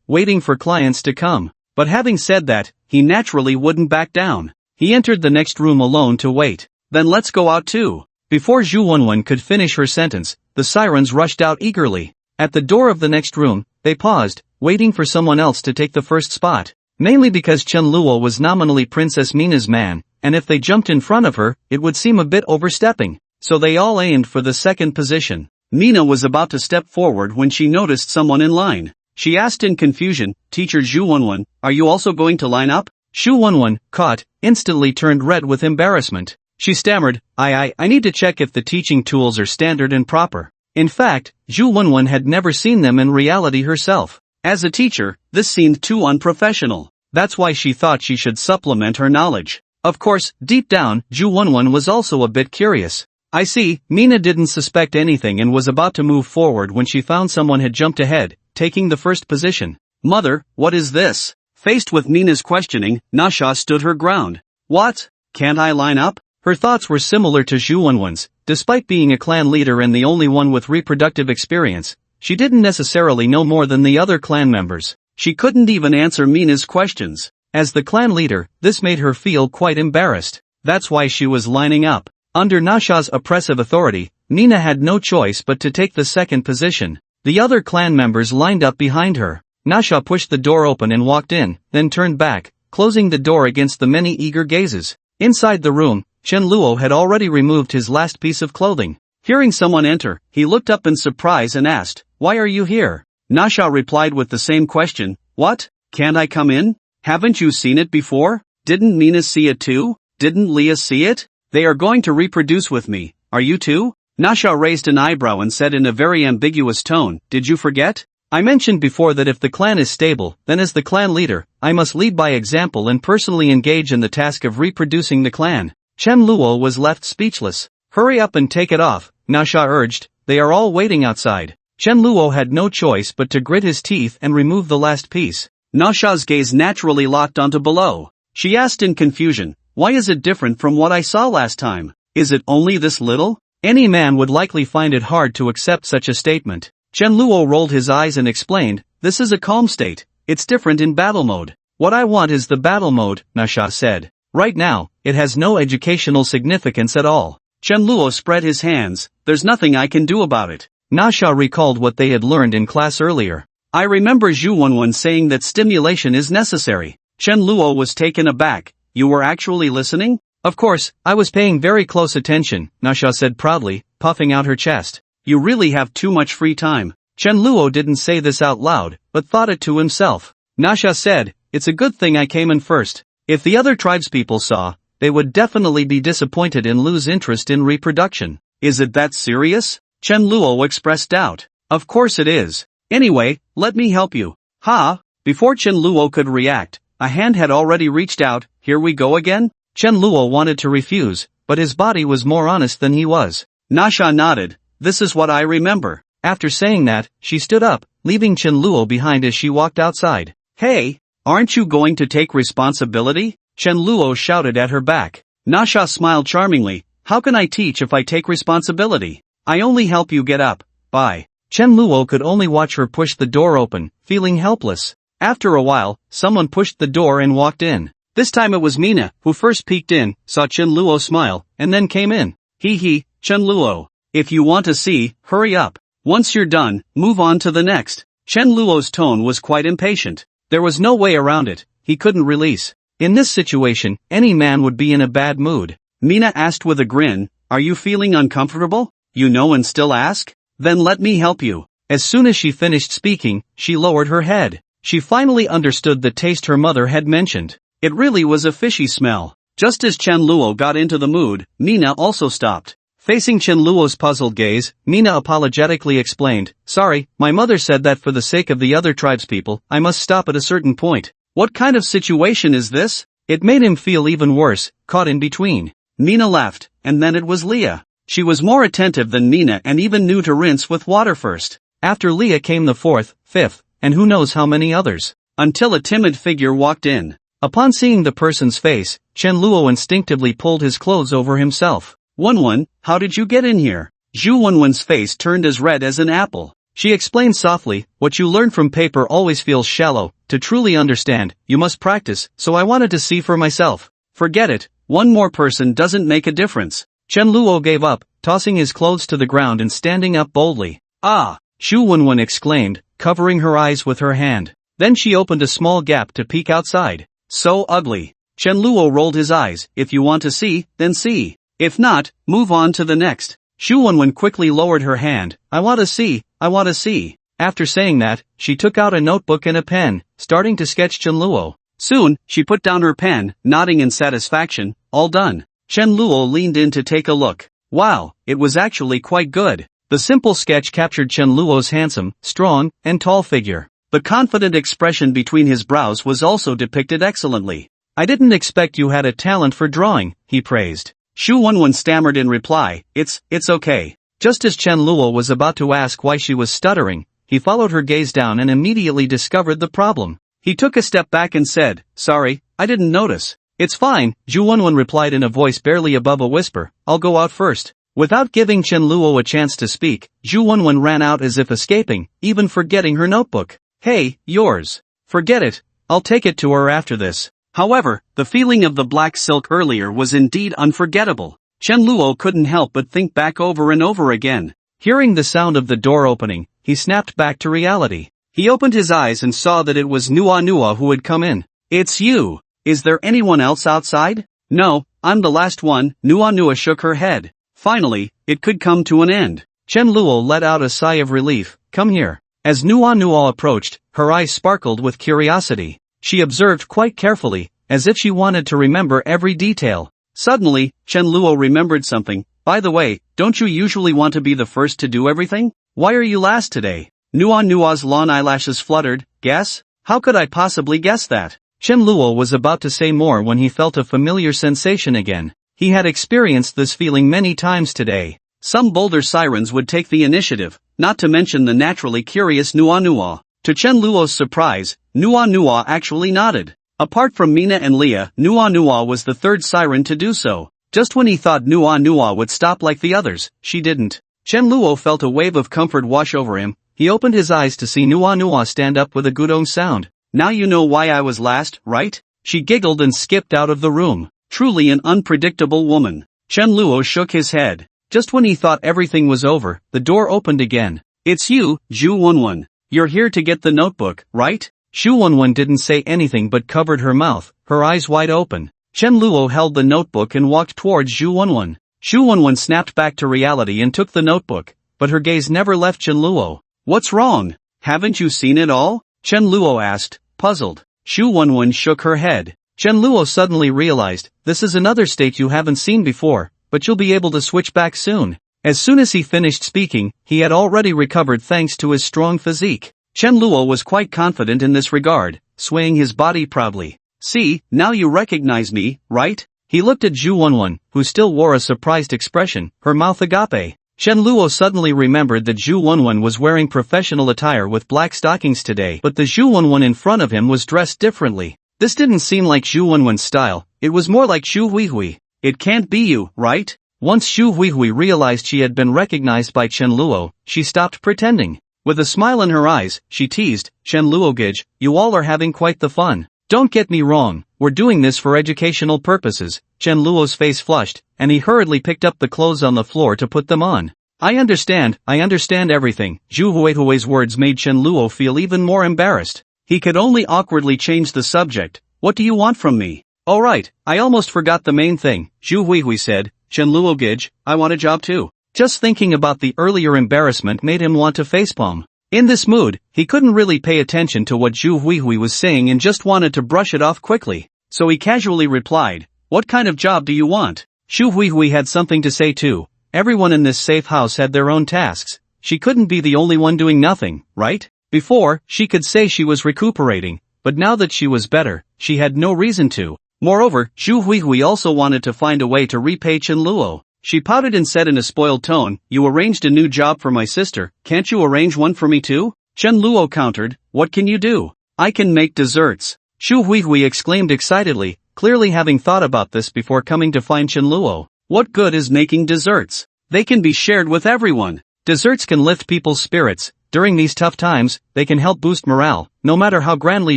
waiting for clients to come. But having said that, he naturally wouldn't back down. He entered the next room alone to wait. Then let's go out too. Before Xu Wenwen could finish her sentence, the sirens rushed out eagerly. At the door of the next room, they paused, waiting for someone else to take the first spot. Mainly because Chen Luo was nominally Princess Mina's man, and if they jumped in front of her, it would seem a bit overstepping. So they all aimed for the second position. Mina was about to step forward when she noticed someone in line. She asked in confusion, "Teacher Zhu Wenwen, are you also going to line up?" Zhu Wenwen, caught, instantly turned red with embarrassment. She stammered, I need to check if the teaching tools are standard and proper. In fact, Zhu Wenwen had never seen them in reality herself. As a teacher, this seemed too unprofessional. That's why she thought she should supplement her knowledge. Of course, deep down, Zhu Wenwen was also a bit curious. I see, Mina didn't suspect anything and was about to move forward when she found someone had jumped ahead, taking the first position. Mother, what is this? Faced with Mina's questioning, Nasha stood her ground. What? Can't I line up? Her thoughts were similar to Zhu Wenwen's. Despite being a clan leader and the only one with reproductive experience, she didn't necessarily know more than the other clan members. She couldn't even answer Mina's questions. As the clan leader, this made her feel quite embarrassed. That's why she was lining up. Under Nasha's oppressive authority, Mina had no choice but to take the second position. The other clan members lined up behind her. Nasha pushed the door open and walked in, then turned back, closing the door against the many eager gazes. Inside the room, Chen Luo had already removed his last piece of clothing. Hearing someone enter, he looked up in surprise and asked, "Why are you here?" Nasha replied with the same question, "What? Can't I come in? Haven't you seen it before? Didn't Mina see it too? Didn't Leah see it? They are going to reproduce with me, are you too?" Nasha raised an eyebrow and said in a very ambiguous tone, "Did you forget? I mentioned before that if the clan is stable, then as the clan leader, I must lead by example and personally engage in the task of reproducing the clan." Chen Luo was left speechless. "Hurry up and take it off," Nasha urged, "they are all waiting outside." Chen Luo had no choice but to grit his teeth and remove the last piece. Nasha's gaze naturally locked onto below. She asked in confusion, "Why is it different from what I saw last time? Is it only this little?" Any man would likely find it hard to accept such a statement. Chen Luo rolled his eyes and explained, "This is a calm state. It's different in battle mode." "What I want is the battle mode," Nasha said. "Right now, it has no educational significance at all." Chen Luo spread his hands, "There's nothing I can do about it." Nasha recalled what they had learned in class earlier. "I remember Zhu Wenwen saying that stimulation is necessary." Chen Luo was taken aback. "You were actually listening?" "Of course, I was paying very close attention," Nasha said proudly, puffing out her chest. "You really have too much free time." Chen Luo didn't say this out loud, but thought it to himself. Nasha said, "It's a good thing I came in first. If the other tribespeople saw, they would definitely be disappointed and lose interest in reproduction." "Is it that serious?" Chen Luo expressed doubt. "Of course it is. Anyway, let me help you." "Ha!" Before Chen Luo could react, a hand had already reached out. "Here we go again?" Chen Luo wanted to refuse, but his body was more honest than he was. Nasha nodded. "This is what I remember." After saying that, she stood up, leaving Chen Luo behind as she walked outside. "Hey! Aren't you going to take responsibility?" Chen Luo shouted at her back. Nasha smiled charmingly. "How can I teach if I take responsibility? I only help you get up. Bye." Chen Luo could only watch her push the door open, feeling helpless. After a while, someone pushed the door and walked in. This time it was Mina, who first peeked in, saw Chen Luo smile, and then came in. He, Chen Luo. If you want to see, hurry up. Once you're done, move on to the next." Chen Luo's tone was quite impatient. There was no way around it, he couldn't release. In this situation, any man would be in a bad mood. Mina asked with a grin, "Are you feeling uncomfortable? You know and still ask? Then let me help you." As soon as she finished speaking, she lowered her head. She finally understood the taste her mother had mentioned. It really was a fishy smell. Just as Chen Luo got into the mood, Mina also stopped. Facing Chen Luo's puzzled gaze, Mina apologetically explained, "Sorry, my mother said that for the sake of the other tribespeople, I must stop at a certain point." "What kind of situation is this?" It made him feel even worse, caught in between. Mina laughed, and then it was Leah. She was more attentive than Mina and even knew to rinse with water first. After Leah came the fourth, fifth, and who knows how many others. Until a timid figure walked in. Upon seeing the person's face, Chen Luo instinctively pulled his clothes over himself. "Wenwen, how did you get in here?" Zhu Wenwen's face turned as red as an apple. She explained softly, "What you learn from paper always feels shallow. To truly understand, you must practice, so I wanted to see for myself." "Forget it, one more person doesn't make a difference." Chen Luo gave up, tossing his clothes to the ground and standing up boldly. "Ah!" Zhu Wenwen exclaimed, covering her eyes with her hand. Then she opened a small gap to peek outside. So ugly. Chen Luo rolled his eyes. If you want to see, then see. If not, move on to the next. Xu Wenwen quickly lowered her hand. I want to see, I want to see. After saying that, she took out a notebook and a pen, starting to sketch Chen Luo. Soon, she put down her pen, nodding in satisfaction. All done. Chen Luo leaned in to take a look. Wow, it was actually quite good. The simple sketch captured Chen Luo's handsome, strong, and tall figure. The confident expression between his brows was also depicted excellently. I didn't expect you had a talent for drawing, he praised. Xu Wenwen stammered in reply, it's okay. Just as Chen Luo was about to ask why she was stuttering, he followed her gaze down and immediately discovered the problem. He took a step back and said, sorry, I didn't notice. It's fine, Xu Wenwen replied in a voice barely above a whisper, I'll go out first. Without giving Chen Luo a chance to speak, Xu Wenwen ran out as if escaping, even forgetting her notebook. Hey, yours. Forget it, I'll take it to her after this. However, the feeling of the black silk earlier was indeed unforgettable. Chen Luo couldn't help but think back over and over again. Hearing the sound of the door opening, he snapped back to reality. He opened his eyes and saw that it was Nua who had come in. It's you. Is there anyone else outside? No, I'm the last one. Nua shook her head. Finally, it could come to an end. Chen Luo let out a sigh of relief. Come here. As Nua approached, her eyes sparkled with curiosity. She observed quite carefully, as if she wanted to remember every detail. Suddenly, Chen Luo remembered something. By the way, don't you usually want to be the first to do everything? Why are you last today? Nua's long eyelashes fluttered. Guess? How could I possibly guess that? Chen Luo was about to say more when he felt a familiar sensation again. He had experienced this feeling many times today. Some bolder sirens would take the initiative, not to mention the naturally curious Nua. To Chen Luo's surprise, Nua actually nodded. Apart from Mina and Leah, Nua was the third siren to do so. Just when he thought Nua would stop like the others, she didn't. Chen Luo felt a wave of comfort wash over him. He opened his eyes to see Nua stand up with a gudong sound. Now you know why I was last, right? She giggled and skipped out of the room. Truly an unpredictable woman. Chen Luo shook his head. Just when he thought everything was over, the door opened again. It's you, Xu Wenwen. You're here to get the notebook, right? Xu Wenwen didn't say anything but covered her mouth, her eyes wide open. Chen Luo held the notebook and walked towards Xu Wenwen. Xu Wenwen snapped back to reality and took the notebook, but her gaze never left Chen Luo. What's wrong? Haven't you seen it all? Chen Luo asked, puzzled. Xu Wenwen shook her head. Chen Luo suddenly realized, this is another state you haven't seen before, but you'll be able to switch back soon. As soon as he finished speaking, he had already recovered thanks to his strong physique. Chen Luo was quite confident in this regard, swaying his body proudly. See, now you recognize me, right? He looked at Xu Wenwen, who still wore a surprised expression, her mouth agape. Chen Luo suddenly remembered that Xu Wenwen was wearing professional attire with black stockings today, but the Xu Wenwen in front of him was dressed differently. This didn't seem like Xu Wenwen's style, it was more like Xu Huihui. It can't be you, right? Once Xu Huihui realized she had been recognized by Chen Luo, she stopped pretending. With a smile in her eyes, she teased, Chen Luogij, you all are having quite the fun. Don't get me wrong, we're doing this for educational purposes. Chen Luo's face flushed, and he hurriedly picked up the clothes on the floor to put them on. I understand everything. Xu Huihui's words made Chen Luo feel even more embarrassed. He could only awkwardly change the subject. What do you want from me? Alright, I almost forgot the main thing, Xu Huihui said. Chen Luogij, I want a job too. Just thinking about the earlier embarrassment made him want to facepalm. In this mood, he couldn't really pay attention to what Xu Huihui was saying and just wanted to brush it off quickly. So he casually replied, what kind of job do you want? Xu Huihui had something to say too. Everyone in this safe house had their own tasks. She couldn't be the only one doing nothing, right? Before, she could say she was recuperating, but now that she was better, she had no reason to. Moreover, Xu Huihui also wanted to find a way to repay Chen Luo. She pouted and said in a spoiled tone, you arranged a new job for my sister, can't you arrange one for me too? Chen Luo countered, what can you do? I can make desserts. Xu Huihui exclaimed excitedly, clearly having thought about this before coming to find Chen Luo. What good is making desserts? They can be shared with everyone. Desserts can lift people's spirits. During these tough times, they can help boost morale. No matter how grandly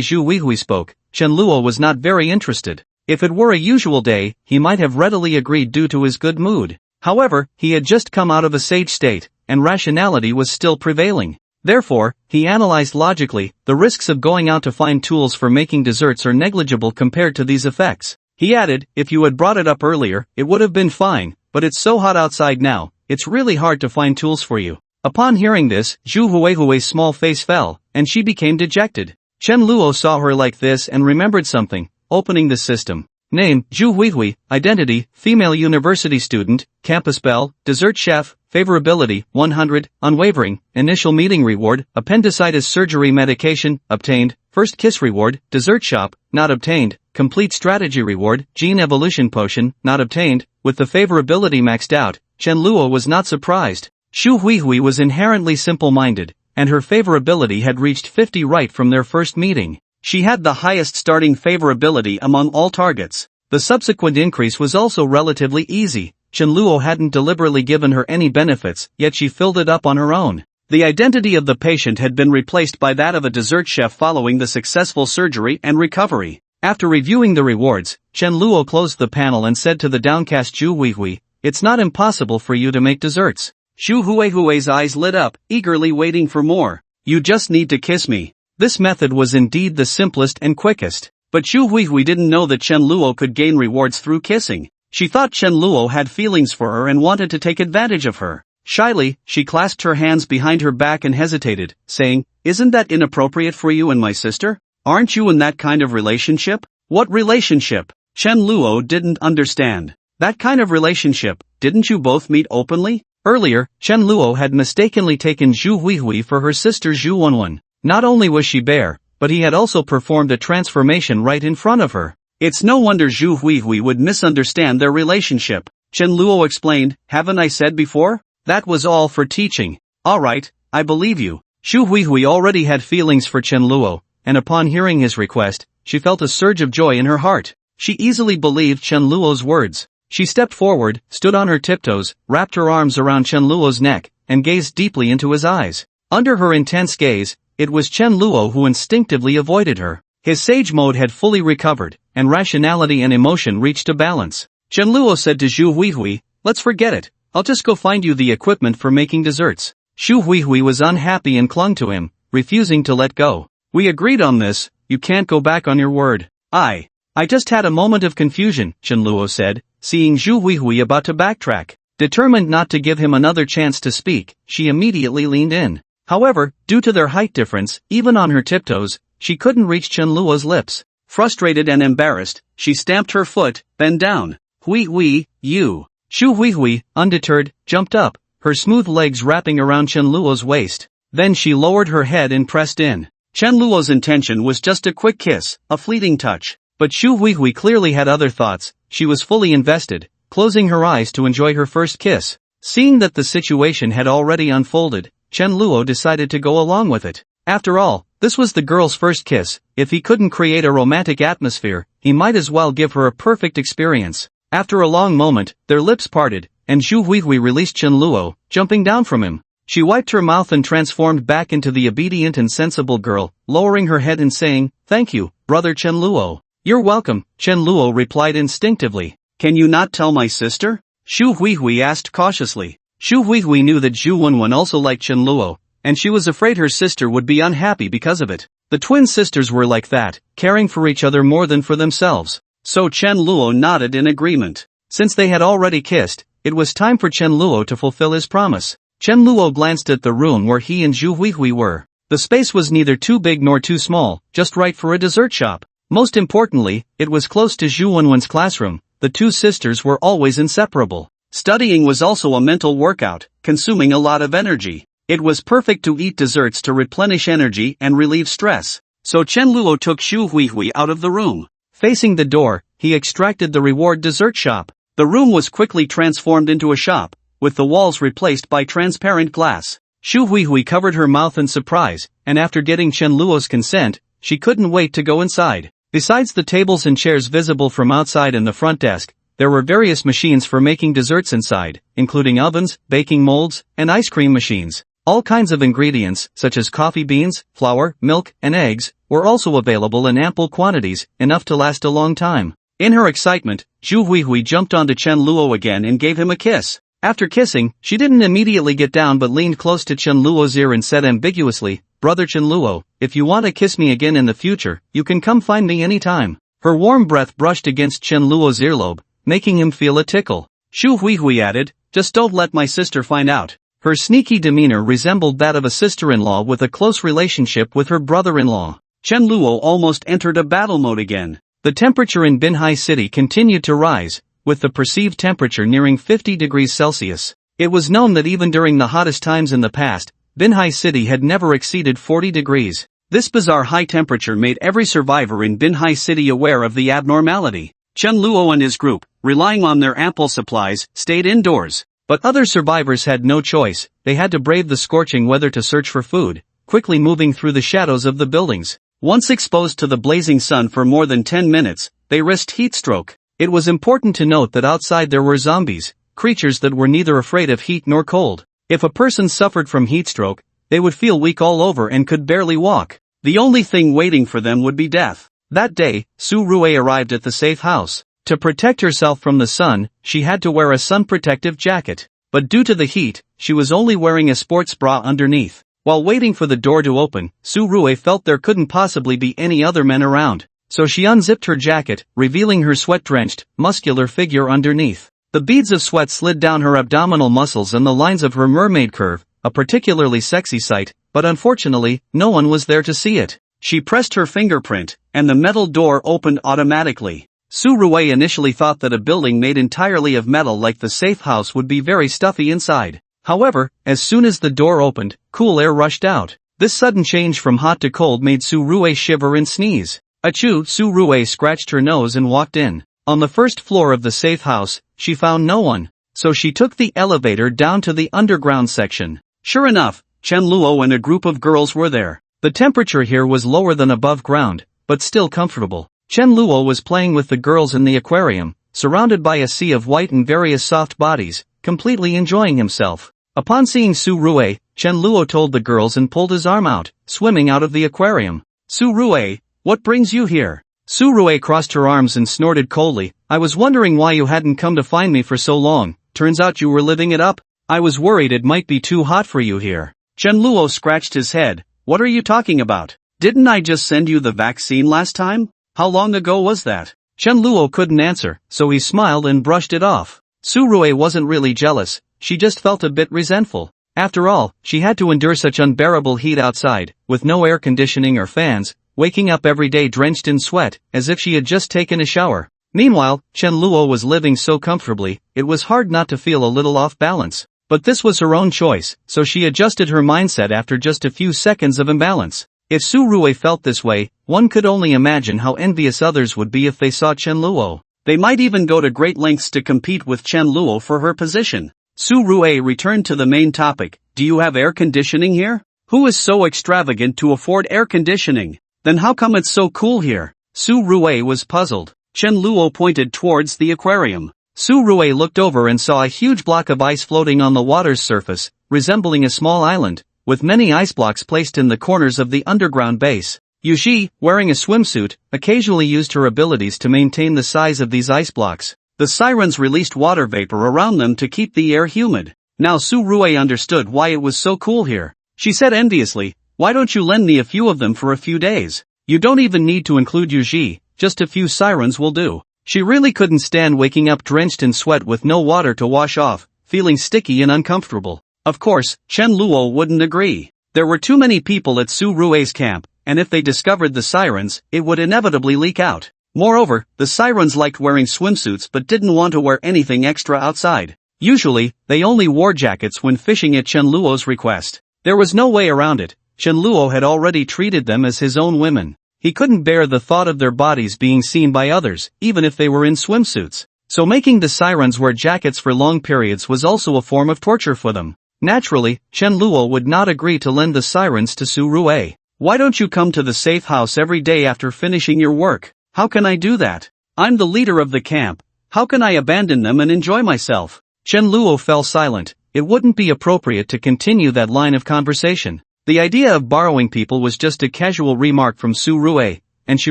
Xu Huihui spoke, Chen Luo was not very interested. If it were a usual day, he might have readily agreed due to his good mood. However, he had just come out of a sage state, and rationality was still prevailing. Therefore, he analyzed logically, the risks of going out to find tools for making desserts are negligible compared to these effects. He added, if you had brought it up earlier, it would have been fine, but it's so hot outside now, it's really hard to find tools for you. Upon hearing this, Zhu Huihui's small face fell, and she became dejected. Chen Luo saw her like this and remembered something, opening the system. Name, Zhu Huihui, identity, female university student, campus belle, dessert chef, favorability, 100, unwavering, initial meeting reward, appendicitis surgery medication, obtained, first kiss reward, dessert shop, not obtained, complete strategy reward, gene evolution potion, not obtained. With the favorability maxed out, Chen Luo was not surprised. Zhu Huihui was inherently simple-minded, and her favorability had reached 50 right from their first meeting. She had the highest starting favorability among all targets. The subsequent increase was also relatively easy. Chen Luo hadn't deliberately given her any benefits, yet she filled it up on her own. The identity of the patient had been replaced by that of a dessert chef following the successful surgery and recovery. After reviewing the rewards, Chen Luo closed the panel and said to the downcast Zhu Huihui, "It's not impossible for you to make desserts." Zhu Huihui's eyes lit up, eagerly waiting for more. "You just need to kiss me." This method was indeed the simplest and quickest. But Zhu Huihui didn't know that Chen Luo could gain rewards through kissing. She thought Chen Luo had feelings for her and wanted to take advantage of her. Shyly, she clasped her hands behind her back and hesitated, saying, "Isn't that inappropriate for you and my sister? Aren't you in that kind of relationship?" "What relationship?" Chen Luo didn't understand. "That kind of relationship, didn't you both meet openly?" Earlier, Chen Luo had mistakenly taken Zhu Huihui for her sister Zhu Wenwen. Not only was she bare, but he had also performed a transformation right in front of her. It's no wonder Zhu Huihui would misunderstand their relationship. Chen Luo explained, "Haven't I said before? That was all for teaching." "Alright, I believe you." Zhu Huihui already had feelings for Chen Luo, and upon hearing his request, she felt a surge of joy in her heart. She easily believed Chen Luo's words. She stepped forward, stood on her tiptoes, wrapped her arms around Chen Luo's neck, and gazed deeply into his eyes. Under her intense gaze, it was Chen Luo who instinctively avoided her. His sage mode had fully recovered, and rationality and emotion reached a balance. Chen Luo said to Zhu Huihui, "Let's forget it. I'll just go find you the equipment for making desserts." Zhu Huihui was unhappy and clung to him, refusing to let go. "We agreed on this, you can't go back on your word." I just had a moment of confusion," Chen Luo said, seeing Zhu Huihui about to backtrack. Determined not to give him another chance to speak, she immediately leaned in. However, due to their height difference, even on her tiptoes, she couldn't reach Chen Luo's lips. Frustrated and embarrassed, she stamped her foot, "Bend down. Hui, you." Zhu Huihui, undeterred, jumped up, her smooth legs wrapping around Chen Luo's waist. Then she lowered her head and pressed in. Chen Luo's intention was just a quick kiss, a fleeting touch. But Zhu Huihui clearly had other thoughts. She was fully invested, closing her eyes to enjoy her first kiss. Seeing that the situation had already unfolded, Chen Luo decided to go along with it. After all, this was the girl's first kiss. If he couldn't create a romantic atmosphere, he might as well give her a perfect experience. After a long moment, their lips parted, and Zhu Huihui released Chen Luo, jumping down from him. She wiped her mouth and transformed back into the obedient and sensible girl, lowering her head and saying, "Thank you, brother Chen Luo." "You're welcome," Chen Luo replied instinctively. "Can you not tell my sister?" Zhu Huihui asked cautiously. Zhu Huihui knew that Zhu Wenwen also liked Chen Luo, and she was afraid her sister would be unhappy because of it. The twin sisters were like that, caring for each other more than for themselves. So Chen Luo nodded in agreement. Since they had already kissed, it was time for Chen Luo to fulfill his promise. Chen Luo glanced at the room where he and Zhu Huihui were. The space was neither too big nor too small, just right for a dessert shop. Most importantly, it was close to Zhu Wenwen's classroom. The two sisters were always inseparable. Studying was also a mental workout, consuming a lot of energy. It was perfect to eat desserts to replenish energy and relieve stress. So Chen Luo took Zhu Huihui out of the room. Facing the door, he extracted the reward dessert shop. The room was quickly transformed into a shop, with the walls replaced by transparent glass. Zhu Huihui covered her mouth in surprise, and after getting Chen Luo's consent, she couldn't wait to go inside. Besides the tables and chairs visible from outside and the front desk, there were various machines for making desserts inside, including ovens, baking molds, and ice cream machines. All kinds of ingredients, such as coffee beans, flour, milk, and eggs, were also available in ample quantities, enough to last a long time. In her excitement, Zhu Huihui jumped onto Chen Luo again and gave him a kiss. After kissing, she didn't immediately get down but leaned close to Chen Luo's ear and said ambiguously, "Brother Chen Luo, if you want to kiss me again in the future, you can come find me anytime." Her warm breath brushed against Chen Luo's earlobe, making him feel a tickle. Shu Huihui added, "Just don't let my sister find out." Her sneaky demeanor resembled that of a sister-in-law with a close relationship with her brother-in-law. Chen Luo almost entered a battle mode again. The temperature in Binhai City continued to rise, with the perceived temperature nearing 50 degrees Celsius. It was known that even during the hottest times in the past, Binhai City had never exceeded 40 degrees. This bizarre high temperature made every survivor in Binhai City aware of the abnormality. Chen Luo and his group, relying on their ample supplies, stayed indoors. But other survivors had no choice. They had to brave the scorching weather to search for food, quickly moving through the shadows of the buildings. Once exposed to the blazing sun for more than 10 minutes, they risked heat stroke. It was important to note that outside there were zombies, creatures that were neither afraid of heat nor cold. If a person suffered from heat stroke, they would feel weak all over and could barely walk. The only thing waiting for them would be death. That day, Su Rui arrived at the safe house. To protect herself from the sun, she had to wear a sun-protective jacket. But due to the heat, she was only wearing a sports bra underneath. While waiting for the door to open, Su Rui felt there couldn't possibly be any other men around. So she unzipped her jacket, revealing her sweat-drenched, muscular figure underneath. The beads of sweat slid down her abdominal muscles and the lines of her mermaid curve, a particularly sexy sight, but unfortunately, no one was there to see it. She pressed her fingerprint, and the metal door opened automatically. Su Rui initially thought that a building made entirely of metal like the safe house would be very stuffy inside. However, as soon as the door opened, cool air rushed out. This sudden change from hot to cold made Su Rui shiver and sneeze. Achoo! Su Rui scratched her nose and walked in. On the first floor of the safe house, she found no one. So she took the elevator down to the underground section. Sure enough, Chen Luo and a group of girls were there. The temperature here was lower than above ground, but still comfortable. Chen Luo was playing with the girls in the aquarium, surrounded by a sea of white and various soft bodies, completely enjoying himself. Upon seeing Su Rui, Chen Luo told the girls and pulled his arm out, swimming out of the aquarium. "Su Rui, what brings you here?" Su Rui crossed her arms and snorted coldly, "I was wondering why you hadn't come to find me for so long. Turns out you were living it up. I was worried it might be too hot for you here." Chen Luo scratched his head. "What are you talking about? Didn't I just send you the vaccine last time? How long ago was that?" Chen Luo couldn't answer, so he smiled and brushed it off. Su Rui wasn't really jealous, she just felt a bit resentful. After all, she had to endure such unbearable heat outside, with no air conditioning or fans, waking up every day drenched in sweat, as if she had just taken a shower. Meanwhile, Chen Luo was living so comfortably, it was hard not to feel a little off balance. But this was her own choice, so she adjusted her mindset after just a few seconds of imbalance. If Su Rui felt this way, one could only imagine how envious others would be if they saw Chen Luo. They might even go to great lengths to compete with Chen Luo for her position. Su Rui returned to the main topic. "Do you have air conditioning here? Who is so extravagant to afford air conditioning? Then how come it's so cool here?" Su Rui was puzzled. Chen Luo pointed towards the aquarium. Su Rui looked over and saw a huge block of ice floating on the water's surface, resembling a small island, with many ice blocks placed in the corners of the underground base. Yuji, wearing a swimsuit, occasionally used her abilities to maintain the size of these ice blocks. The sirens released water vapor around them to keep the air humid. Now Su Rui understood why it was so cool here. She said enviously, "Why don't you lend me a few of them for a few days? You don't even need to include Yuji, just a few sirens will do." She really couldn't stand waking up drenched in sweat with no water to wash off, feeling sticky and uncomfortable. Of course, Chen Luo wouldn't agree. There were too many people at Su Rui's camp, and if they discovered the sirens, it would inevitably leak out. Moreover, the sirens liked wearing swimsuits but didn't want to wear anything extra outside. Usually, they only wore jackets when fishing at Chen Luo's request. There was no way around it. Chen Luo had already treated them as his own women. He couldn't bear the thought of their bodies being seen by others, even if they were in swimsuits. So making the sirens wear jackets for long periods was also a form of torture for them. Naturally, Chen Luo would not agree to lend the sirens to Su Rui. "Why don't you come to the safe house every day after finishing your work?" "How can I do that? I'm the leader of the camp. How can I abandon them and enjoy myself?" Chen Luo fell silent. It wouldn't be appropriate to continue that line of conversation. The idea of borrowing people was just a casual remark from Su Rui, and she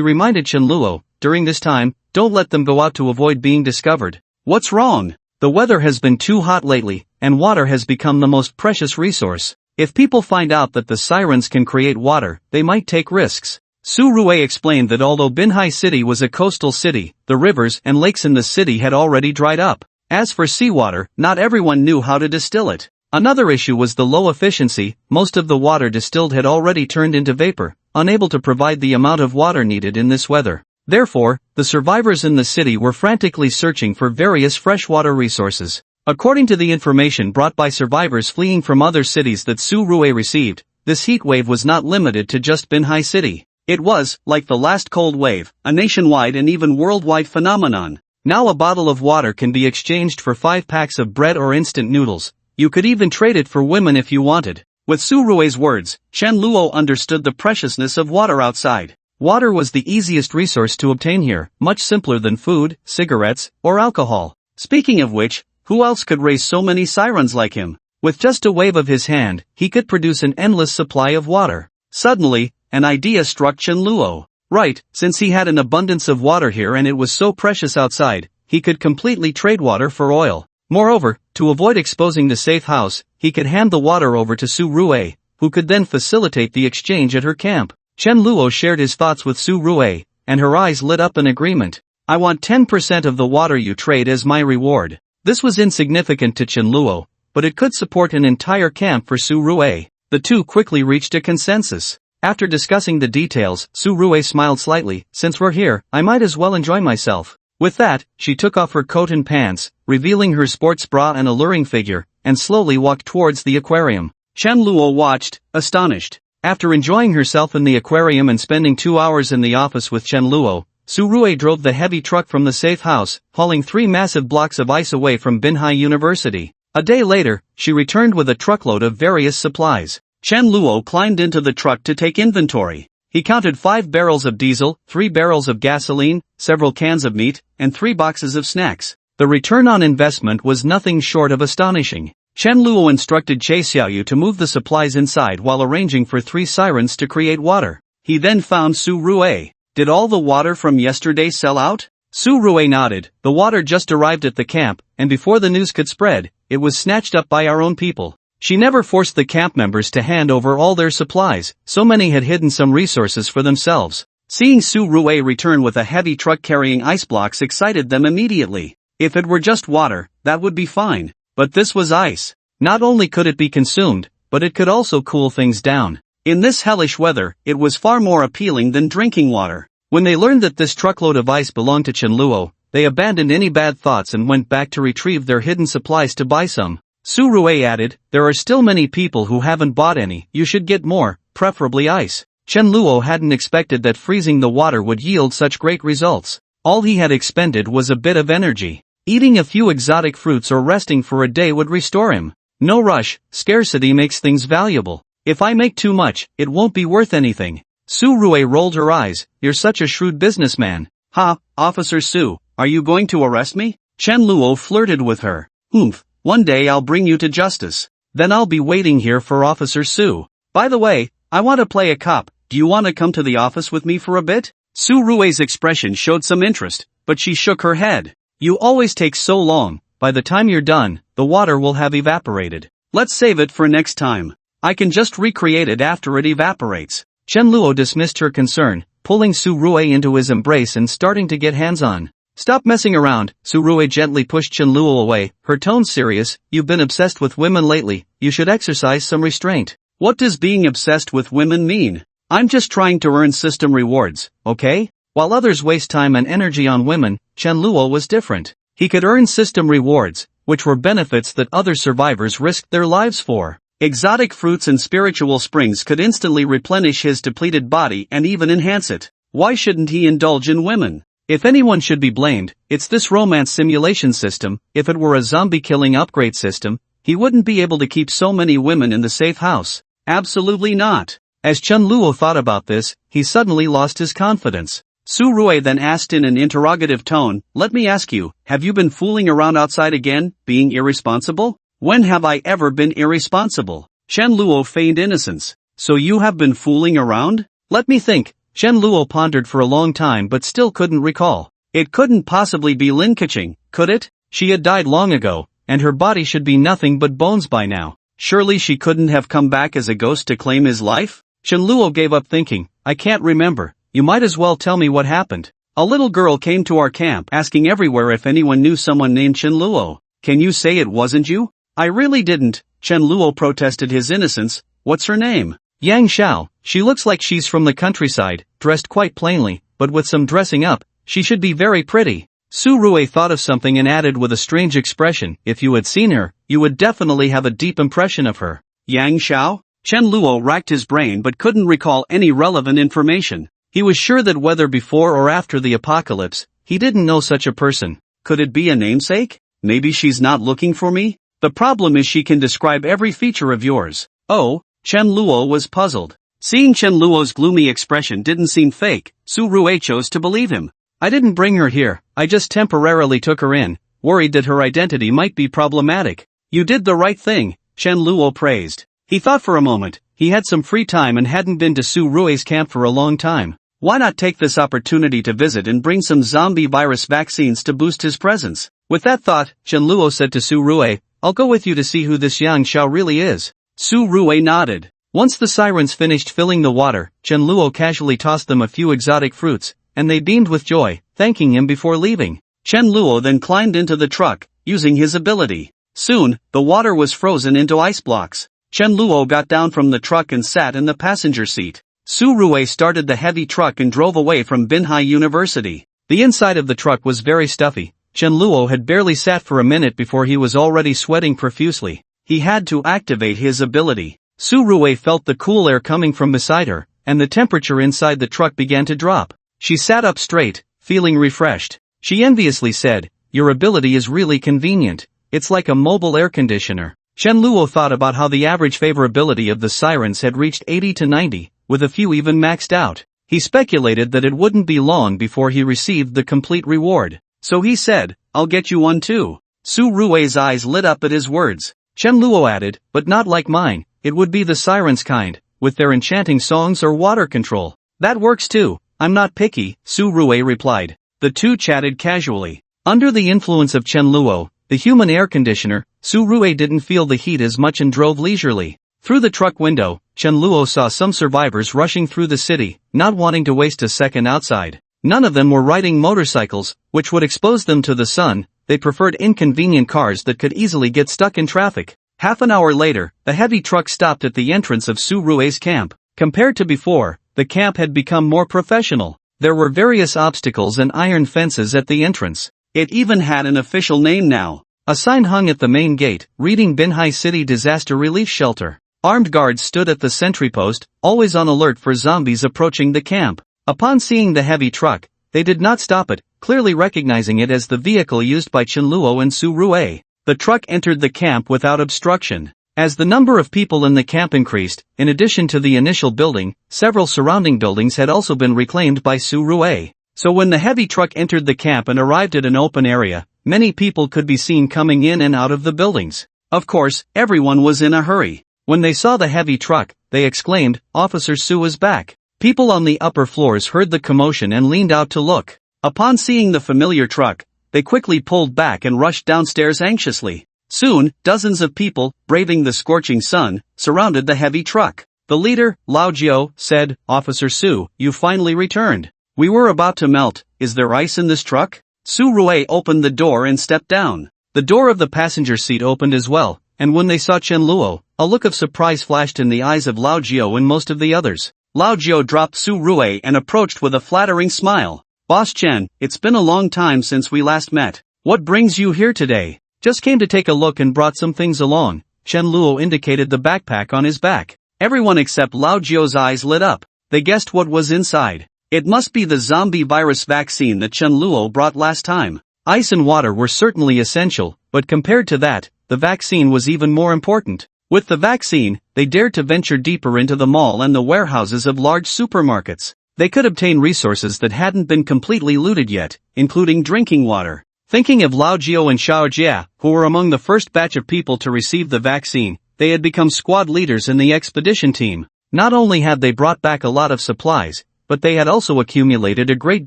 reminded Chen Luo, during this time, don't let them go out to avoid being discovered. "What's wrong? The weather has been too hot lately, and water has become the most precious resource. If people find out that the sirens can create water, they might take risks. Su Rue explained that although Binhai City was a coastal city, the rivers and lakes in the city had already dried up. As for seawater, not everyone knew how to distill it. Another issue was the low efficiency. Most of the water distilled had already turned into vapor, unable to provide the amount of water needed in this weather. Therefore, the survivors in the city were frantically searching for various freshwater resources. According to the information brought by survivors fleeing from other cities that Su Rue received, this heat wave was not limited to just Binhai City. It was, like the last cold wave, a nationwide and even worldwide phenomenon. Now a bottle of water can be exchanged for 5 packs of bread or instant noodles. You could even trade it for women if you wanted. With Su Rue's words, Chen Luo understood the preciousness of water outside. Water was the easiest resource to obtain here, much simpler than food, cigarettes, or alcohol. Speaking of which, who else could raise so many sirens like him? With just a wave of his hand, he could produce an endless supply of water. Suddenly, an idea struck Chen Luo. Right, since he had an abundance of water here and it was so precious outside, he could completely trade water for oil. Moreover, to avoid exposing the safe house, he could hand the water over to Su Rue, who could then facilitate the exchange at her camp. Chen Luo shared his thoughts with Su Rue, and her eyes lit up in agreement. I want 10% of the water you trade as my reward. This was insignificant to Chen Luo, but it could support an entire camp for Su Rue. The two quickly reached a consensus. After discussing the details, Su Rue smiled slightly. Since we're here, I might as well enjoy myself. With that, she took off her coat and pants, revealing her sports bra and alluring figure, and slowly walked towards the aquarium. Chen Luo watched, astonished. After enjoying herself in the aquarium and spending 2 hours in the office with Chen Luo, Su Rue drove the heavy truck from the safe house, hauling 3 massive blocks of ice away from Binhai University. A day later, she returned with a truckload of various supplies. Chen Luo climbed into the truck to take inventory. He counted 5 barrels of diesel, 3 barrels of gasoline, several cans of meat, and 3 boxes of snacks. The return on investment was nothing short of astonishing. Chen Luo instructed Che Xiaoyu to move the supplies inside while arranging for 3 sirens to create water. He then found Su Rue. Did all the water from yesterday sell out? Su Rue nodded. The water just arrived at the camp, and before the news could spread, it was snatched up by our own people. She never forced the camp members to hand over all their supplies, so many had hidden some resources for themselves. Seeing Su Rue return with a heavy truck carrying ice blocks excited them immediately. If it were just water, that would be fine. But this was ice. Not only could it be consumed, but it could also cool things down. In this hellish weather, it was far more appealing than drinking water. When they learned that this truckload of ice belonged to Chen Luo, they abandoned any bad thoughts and went back to retrieve their hidden supplies to buy some. Su Rue added, there are still many people who haven't bought any. You should get more, preferably ice. Chen Luo hadn't expected that freezing the water would yield such great results. All he had expended was a bit of energy. Eating a few exotic fruits or resting for a day would restore him. No rush, scarcity makes things valuable. If I make too much, it won't be worth anything. Su Rue rolled her eyes. You're such a shrewd businessman. Ha, Officer Su, are you going to arrest me? Chen Luo flirted with her. Oomph. One day I'll bring you to justice. Then I'll be waiting here for Officer Su. By the way, I want to play a cop. Do you want to come to the office with me for a bit? Su Rue's expression showed some interest, but she shook her head. You always take so long. By the time you're done, the water will have evaporated. Let's save it for next time. I can just recreate it after it evaporates. Chen Luo dismissed her concern, pulling Su Rue into his embrace and starting to get hands-on. Stop messing around, Su Rue gently pushed Chen Luo away, her tone serious. You've been obsessed with women lately, you should exercise some restraint. What does being obsessed with women mean? I'm just trying to earn system rewards, okay? While others waste time and energy on women, Chen Luo was different. He could earn system rewards, which were benefits that other survivors risked their lives for. Exotic fruits and spiritual springs could instantly replenish his depleted body and even enhance it. Why shouldn't he indulge in women? If anyone should be blamed, it's this romance simulation system. If it were a zombie-killing upgrade system, he wouldn't be able to keep so many women in the safe house. Absolutely not. As Chen Luo thought about this, he suddenly lost his confidence. Su Rue then asked in an interrogative tone, let me ask you, have you been fooling around outside again, being irresponsible? When have I ever been irresponsible? Chen Luo feigned innocence. So you have been fooling around? Let me think. Chen Luo pondered for a long time but still couldn't recall. It couldn't possibly be Lin Keqing, could it? She had died long ago, and her body should be nothing but bones by now. Surely she couldn't have come back as a ghost to claim his life? Shenluo gave up thinking. I can't remember. You might as well tell me what happened. A little girl came to our camp asking everywhere if anyone knew someone named Shenluo. Can you say it wasn't you? I really didn't. Shenluo protested his innocence. What's her name? Yang Xiao. She looks like she's from the countryside, dressed quite plainly, but with some dressing up. She should be very pretty. Su Rui thought of something and added with a strange expression, if you had seen her, you would definitely have a deep impression of her. Yang Xiao? Shenluo racked his brain but couldn't recall any relevant information. He was sure that whether before or after the apocalypse, he didn't know such a person. Could it be a namesake? Maybe she's not looking for me? The problem is she can describe every feature of yours. Oh, Shenluo was puzzled. Seeing Shenluo's gloomy expression didn't seem fake, Su Rui chose to believe him. I didn't bring her here, I just temporarily took her in, worried that her identity might be problematic. You did the right thing, Shenluo praised. He thought for a moment. He had some free time and hadn't been to Su Rui's camp for a long time. Why not take this opportunity to visit and bring some zombie virus vaccines to boost his presence? With that thought, Shenluo said to Su Rui, I'll go with you to see who this Yang Xiao really is. Su Rui nodded. Once the sirens finished filling the water, Shenluo casually tossed them a few exotic fruits, and they beamed with joy, thanking him before leaving. Shenluo then climbed into the truck, using his ability. Soon, the water was frozen into ice blocks. Shenluo got down from the truck and sat in the passenger seat. Su Rui started the heavy truck and drove away from Binhai University. The inside of the truck was very stuffy. Shenluo had barely sat for a minute before he was already sweating profusely. He had to activate his ability. Su Rui felt the cool air coming from beside her, and the temperature inside the truck began to drop. She sat up straight, feeling refreshed. She enviously said, Your ability is really convenient. It's like a mobile air conditioner. Shenluo thought about how the average favorability of the sirens had reached 80 to 90, with a few even maxed out. He speculated that it wouldn't be long before he received the complete reward. So he said, I'll get you one too. Su Rui's eyes lit up at his words. Shenluo added, but not like mine, it would be the sirens kind, with their enchanting songs or water control. That works too, I'm not picky, Su Rui replied. The two chatted casually. Under the influence of Shenluo, the human air conditioner, Su Rui didn't feel the heat as much and drove leisurely. Through the truck window, Shenluo saw some survivors rushing through the city, not wanting to waste a second outside. None of them were riding motorcycles, which would expose them to the sun. They preferred inconvenient cars that could easily get stuck in traffic. Half an hour later, the heavy truck stopped at the entrance of Su Rui's camp. Compared to before, the camp had become more professional. There were various obstacles and iron fences at the entrance. It even had an official name now. A sign hung at the main gate, reading Binhai City Disaster Relief Shelter. Armed guards stood at the sentry post, always on alert for zombies approaching the camp. Upon seeing the heavy truck, they did not stop it, clearly recognizing it as the vehicle used by Shenluo and Su Rui. The truck entered the camp without obstruction. As the number of people in the camp increased, in addition to the initial building, several surrounding buildings had also been reclaimed by Su Rui. So when the heavy truck entered the camp and arrived at an open area, many people could be seen coming in and out of the buildings. Of course, everyone was in a hurry. When they saw the heavy truck, they exclaimed, Officer Su is back. People on the upper floors heard the commotion and leaned out to look. Upon seeing the familiar truck, they quickly pulled back and rushed downstairs anxiously. Soon, dozens of people, braving the scorching sun, surrounded the heavy truck. The leader, Lao Jiao, said, Officer Su, you finally returned. We were about to melt. Is there ice in this truck? Su Rui opened the door and stepped down. The door of the passenger seat opened as well, and when they saw Shenluo, a look of surprise flashed in the eyes of Lao Jiao and most of the others. Lao Jiao dropped Su Rui and approached with a flattering smile. Boss Chen, it's been a long time since we last met. What brings you here today? Just came to take a look and brought some things along. Shenluo indicated the backpack on his back. Everyone except Lao Jiao's eyes lit up. They guessed what was inside. It must be the zombie virus vaccine that Shenluo brought last time. Ice and water were certainly essential, but compared to that, the vaccine was even more important. With the vaccine, they dared to venture deeper into the mall and the warehouses of large supermarkets. They could obtain resources that hadn't been completely looted yet, including drinking water. Thinking of Lao Jiao and Xiao Jia, who were among the first batch of people to receive the vaccine, they had become squad leaders in the expedition team. Not only had they brought back a lot of supplies, but they had also accumulated a great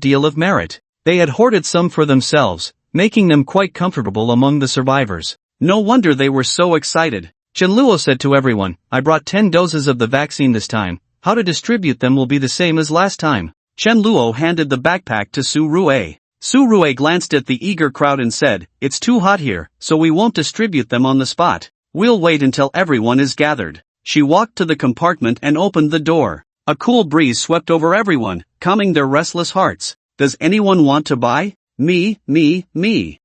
deal of merit. They had hoarded some for themselves, making them quite comfortable among the survivors. No wonder they were so excited. Chen Luo said to everyone, I brought 10 doses of the vaccine this time. How to distribute them will be the same as last time. Chen Luo handed the backpack to Su Rue. Su Rue glanced at the eager crowd and said, it's too hot here, so we won't distribute them on the spot. We'll wait until everyone is gathered. She walked to the compartment and opened the door. A cool breeze swept over everyone, calming their restless hearts. Does anyone want to buy? Me. The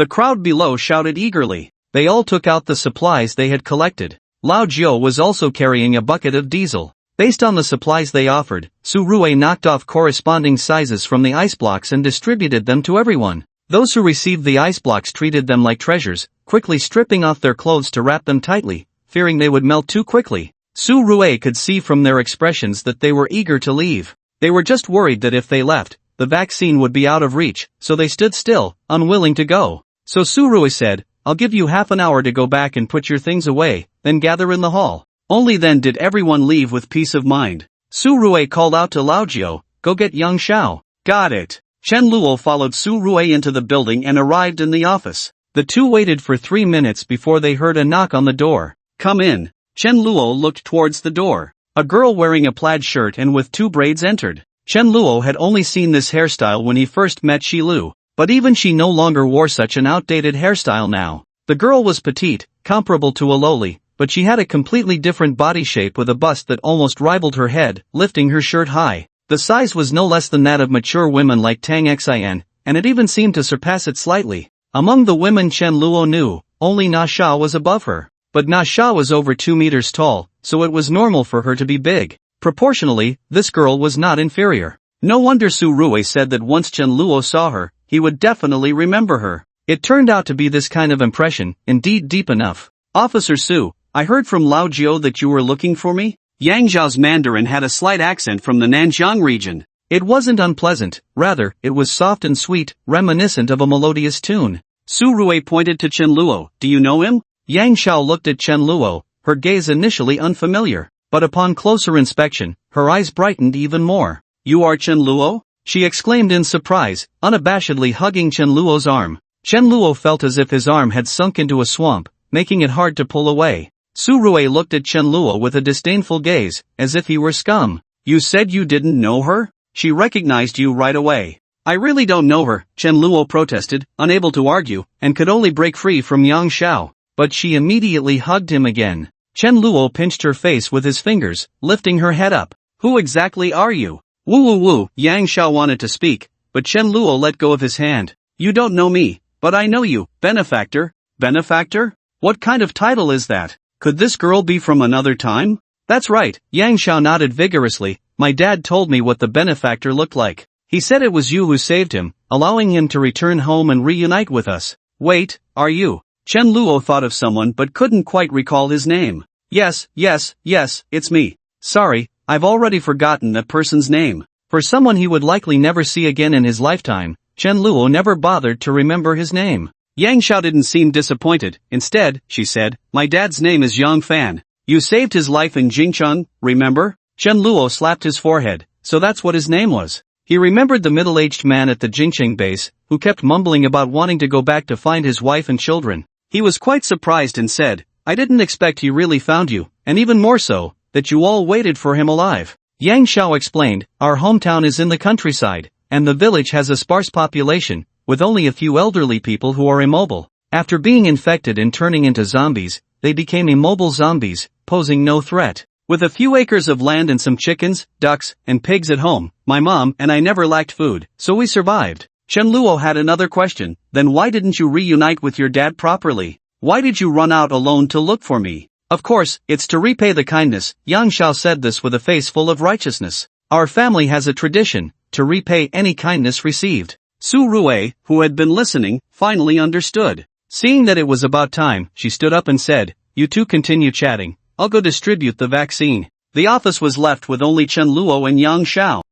crowd below shouted eagerly. They all took out the supplies they had collected. Lao Jiu was also carrying a bucket of diesel. Based on the supplies they offered, Su Rue knocked off corresponding sizes from the ice blocks and distributed them to everyone. Those who received the ice blocks treated them like treasures, quickly stripping off their clothes to wrap them tightly, fearing they would melt too quickly. Su Rue could see from their expressions that they were eager to leave. They were just worried that if they left, the vaccine would be out of reach, so they stood still, unwilling to go. So Su Rue said, I'll give you half an hour to go back and put your things away, then gather in the hall. Only then did everyone leave with peace of mind. Su Rue called out to Lao Jiu, go get Yang Xiao. Got it. Chen Luo followed Su Rue into the building and arrived in the office. The two waited for 3 minutes before they heard a knock on the door. Come in. Chen Luo looked towards the door. A girl wearing a plaid shirt and with 2 braids entered. Chen Luo had only seen this hairstyle when he first met Shi Lu, but even she no longer wore such an outdated hairstyle now. The girl was petite, comparable to a loli, but she had a completely different body shape with a bust that almost rivaled her head, lifting her shirt high. The size was no less than that of mature women like Tang Xin, and it even seemed to surpass it slightly. Among the women Chen Luo knew, only Na Sha was above her. But Na Sha was over 2 meters tall, so it was normal for her to be big. Proportionally, this girl was not inferior. No wonder Su Rue said that once Chen Luo saw her, he would definitely remember her. It turned out to be this kind of impression, indeed deep enough. Officer Su, I heard from Lao Jiu that you were looking for me? Yang Zhao's Mandarin had a slight accent from the Nanjiang region. It wasn't unpleasant, rather, it was soft and sweet, reminiscent of a melodious tune. Su Rue pointed to Chen Luo, do you know him? Yang Xiao looked at Chen Luo, her gaze initially unfamiliar, but upon closer inspection, her eyes brightened even more. You are Chen Luo? She exclaimed in surprise, unabashedly hugging Chen Luo's arm. Chen Luo felt as if his arm had sunk into a swamp, making it hard to pull away. Su Rue looked at Chen Luo with a disdainful gaze, as if he were scum. You said you didn't know her? She recognized you right away. I really don't know her, Chen Luo protested, unable to argue, and could only break free from Yang Xiao. But she immediately hugged him again. Chen Luo pinched her face with his fingers, lifting her head up. Who exactly are you? Woo. Yang Xiao wanted to speak, but Chen Luo let go of his hand. You don't know me, but I know you, benefactor. Benefactor? What kind of title is that? Could this girl be from another time? That's right, Yang Xiao nodded vigorously. My dad told me what the benefactor looked like. He said it was you who saved him, allowing him to return home and reunite with us. Wait, are you? Chen Luo thought of someone but couldn't quite recall his name. Yes, it's me. Sorry, I've already forgotten that person's name. For someone he would likely never see again in his lifetime, Chen Luo never bothered to remember his name. Yang Xiao didn't seem disappointed. Instead, she said, my dad's name is Yang Fan. You saved his life in Jingcheng, remember? Chen Luo slapped his forehead. So that's what his name was. He remembered the middle-aged man at the Jingcheng base, who kept mumbling about wanting to go back to find his wife and children. He was quite surprised and said, I didn't expect he really found you, and even more so, that you all waited for him alive. Yang Xiao explained, our hometown is in the countryside, and the village has a sparse population, with only a few elderly people who are immobile. After being infected and turning into zombies, they became immobile zombies, posing no threat. With a few acres of land and some chickens, ducks, and pigs at home, my mom and I never lacked food, so we survived. Chen Luo had another question, then why didn't you reunite with your dad properly? Why did you run out alone to look for me? Of course, it's to repay the kindness. Yang Xiao said this with a face full of righteousness. Our family has a tradition, to repay any kindness received. Su Rue, who had been listening, finally understood. Seeing that it was about time, she stood up and said, you two continue chatting, I'll go distribute the vaccine. The office was left with only Chen Luo and Yang Xiao.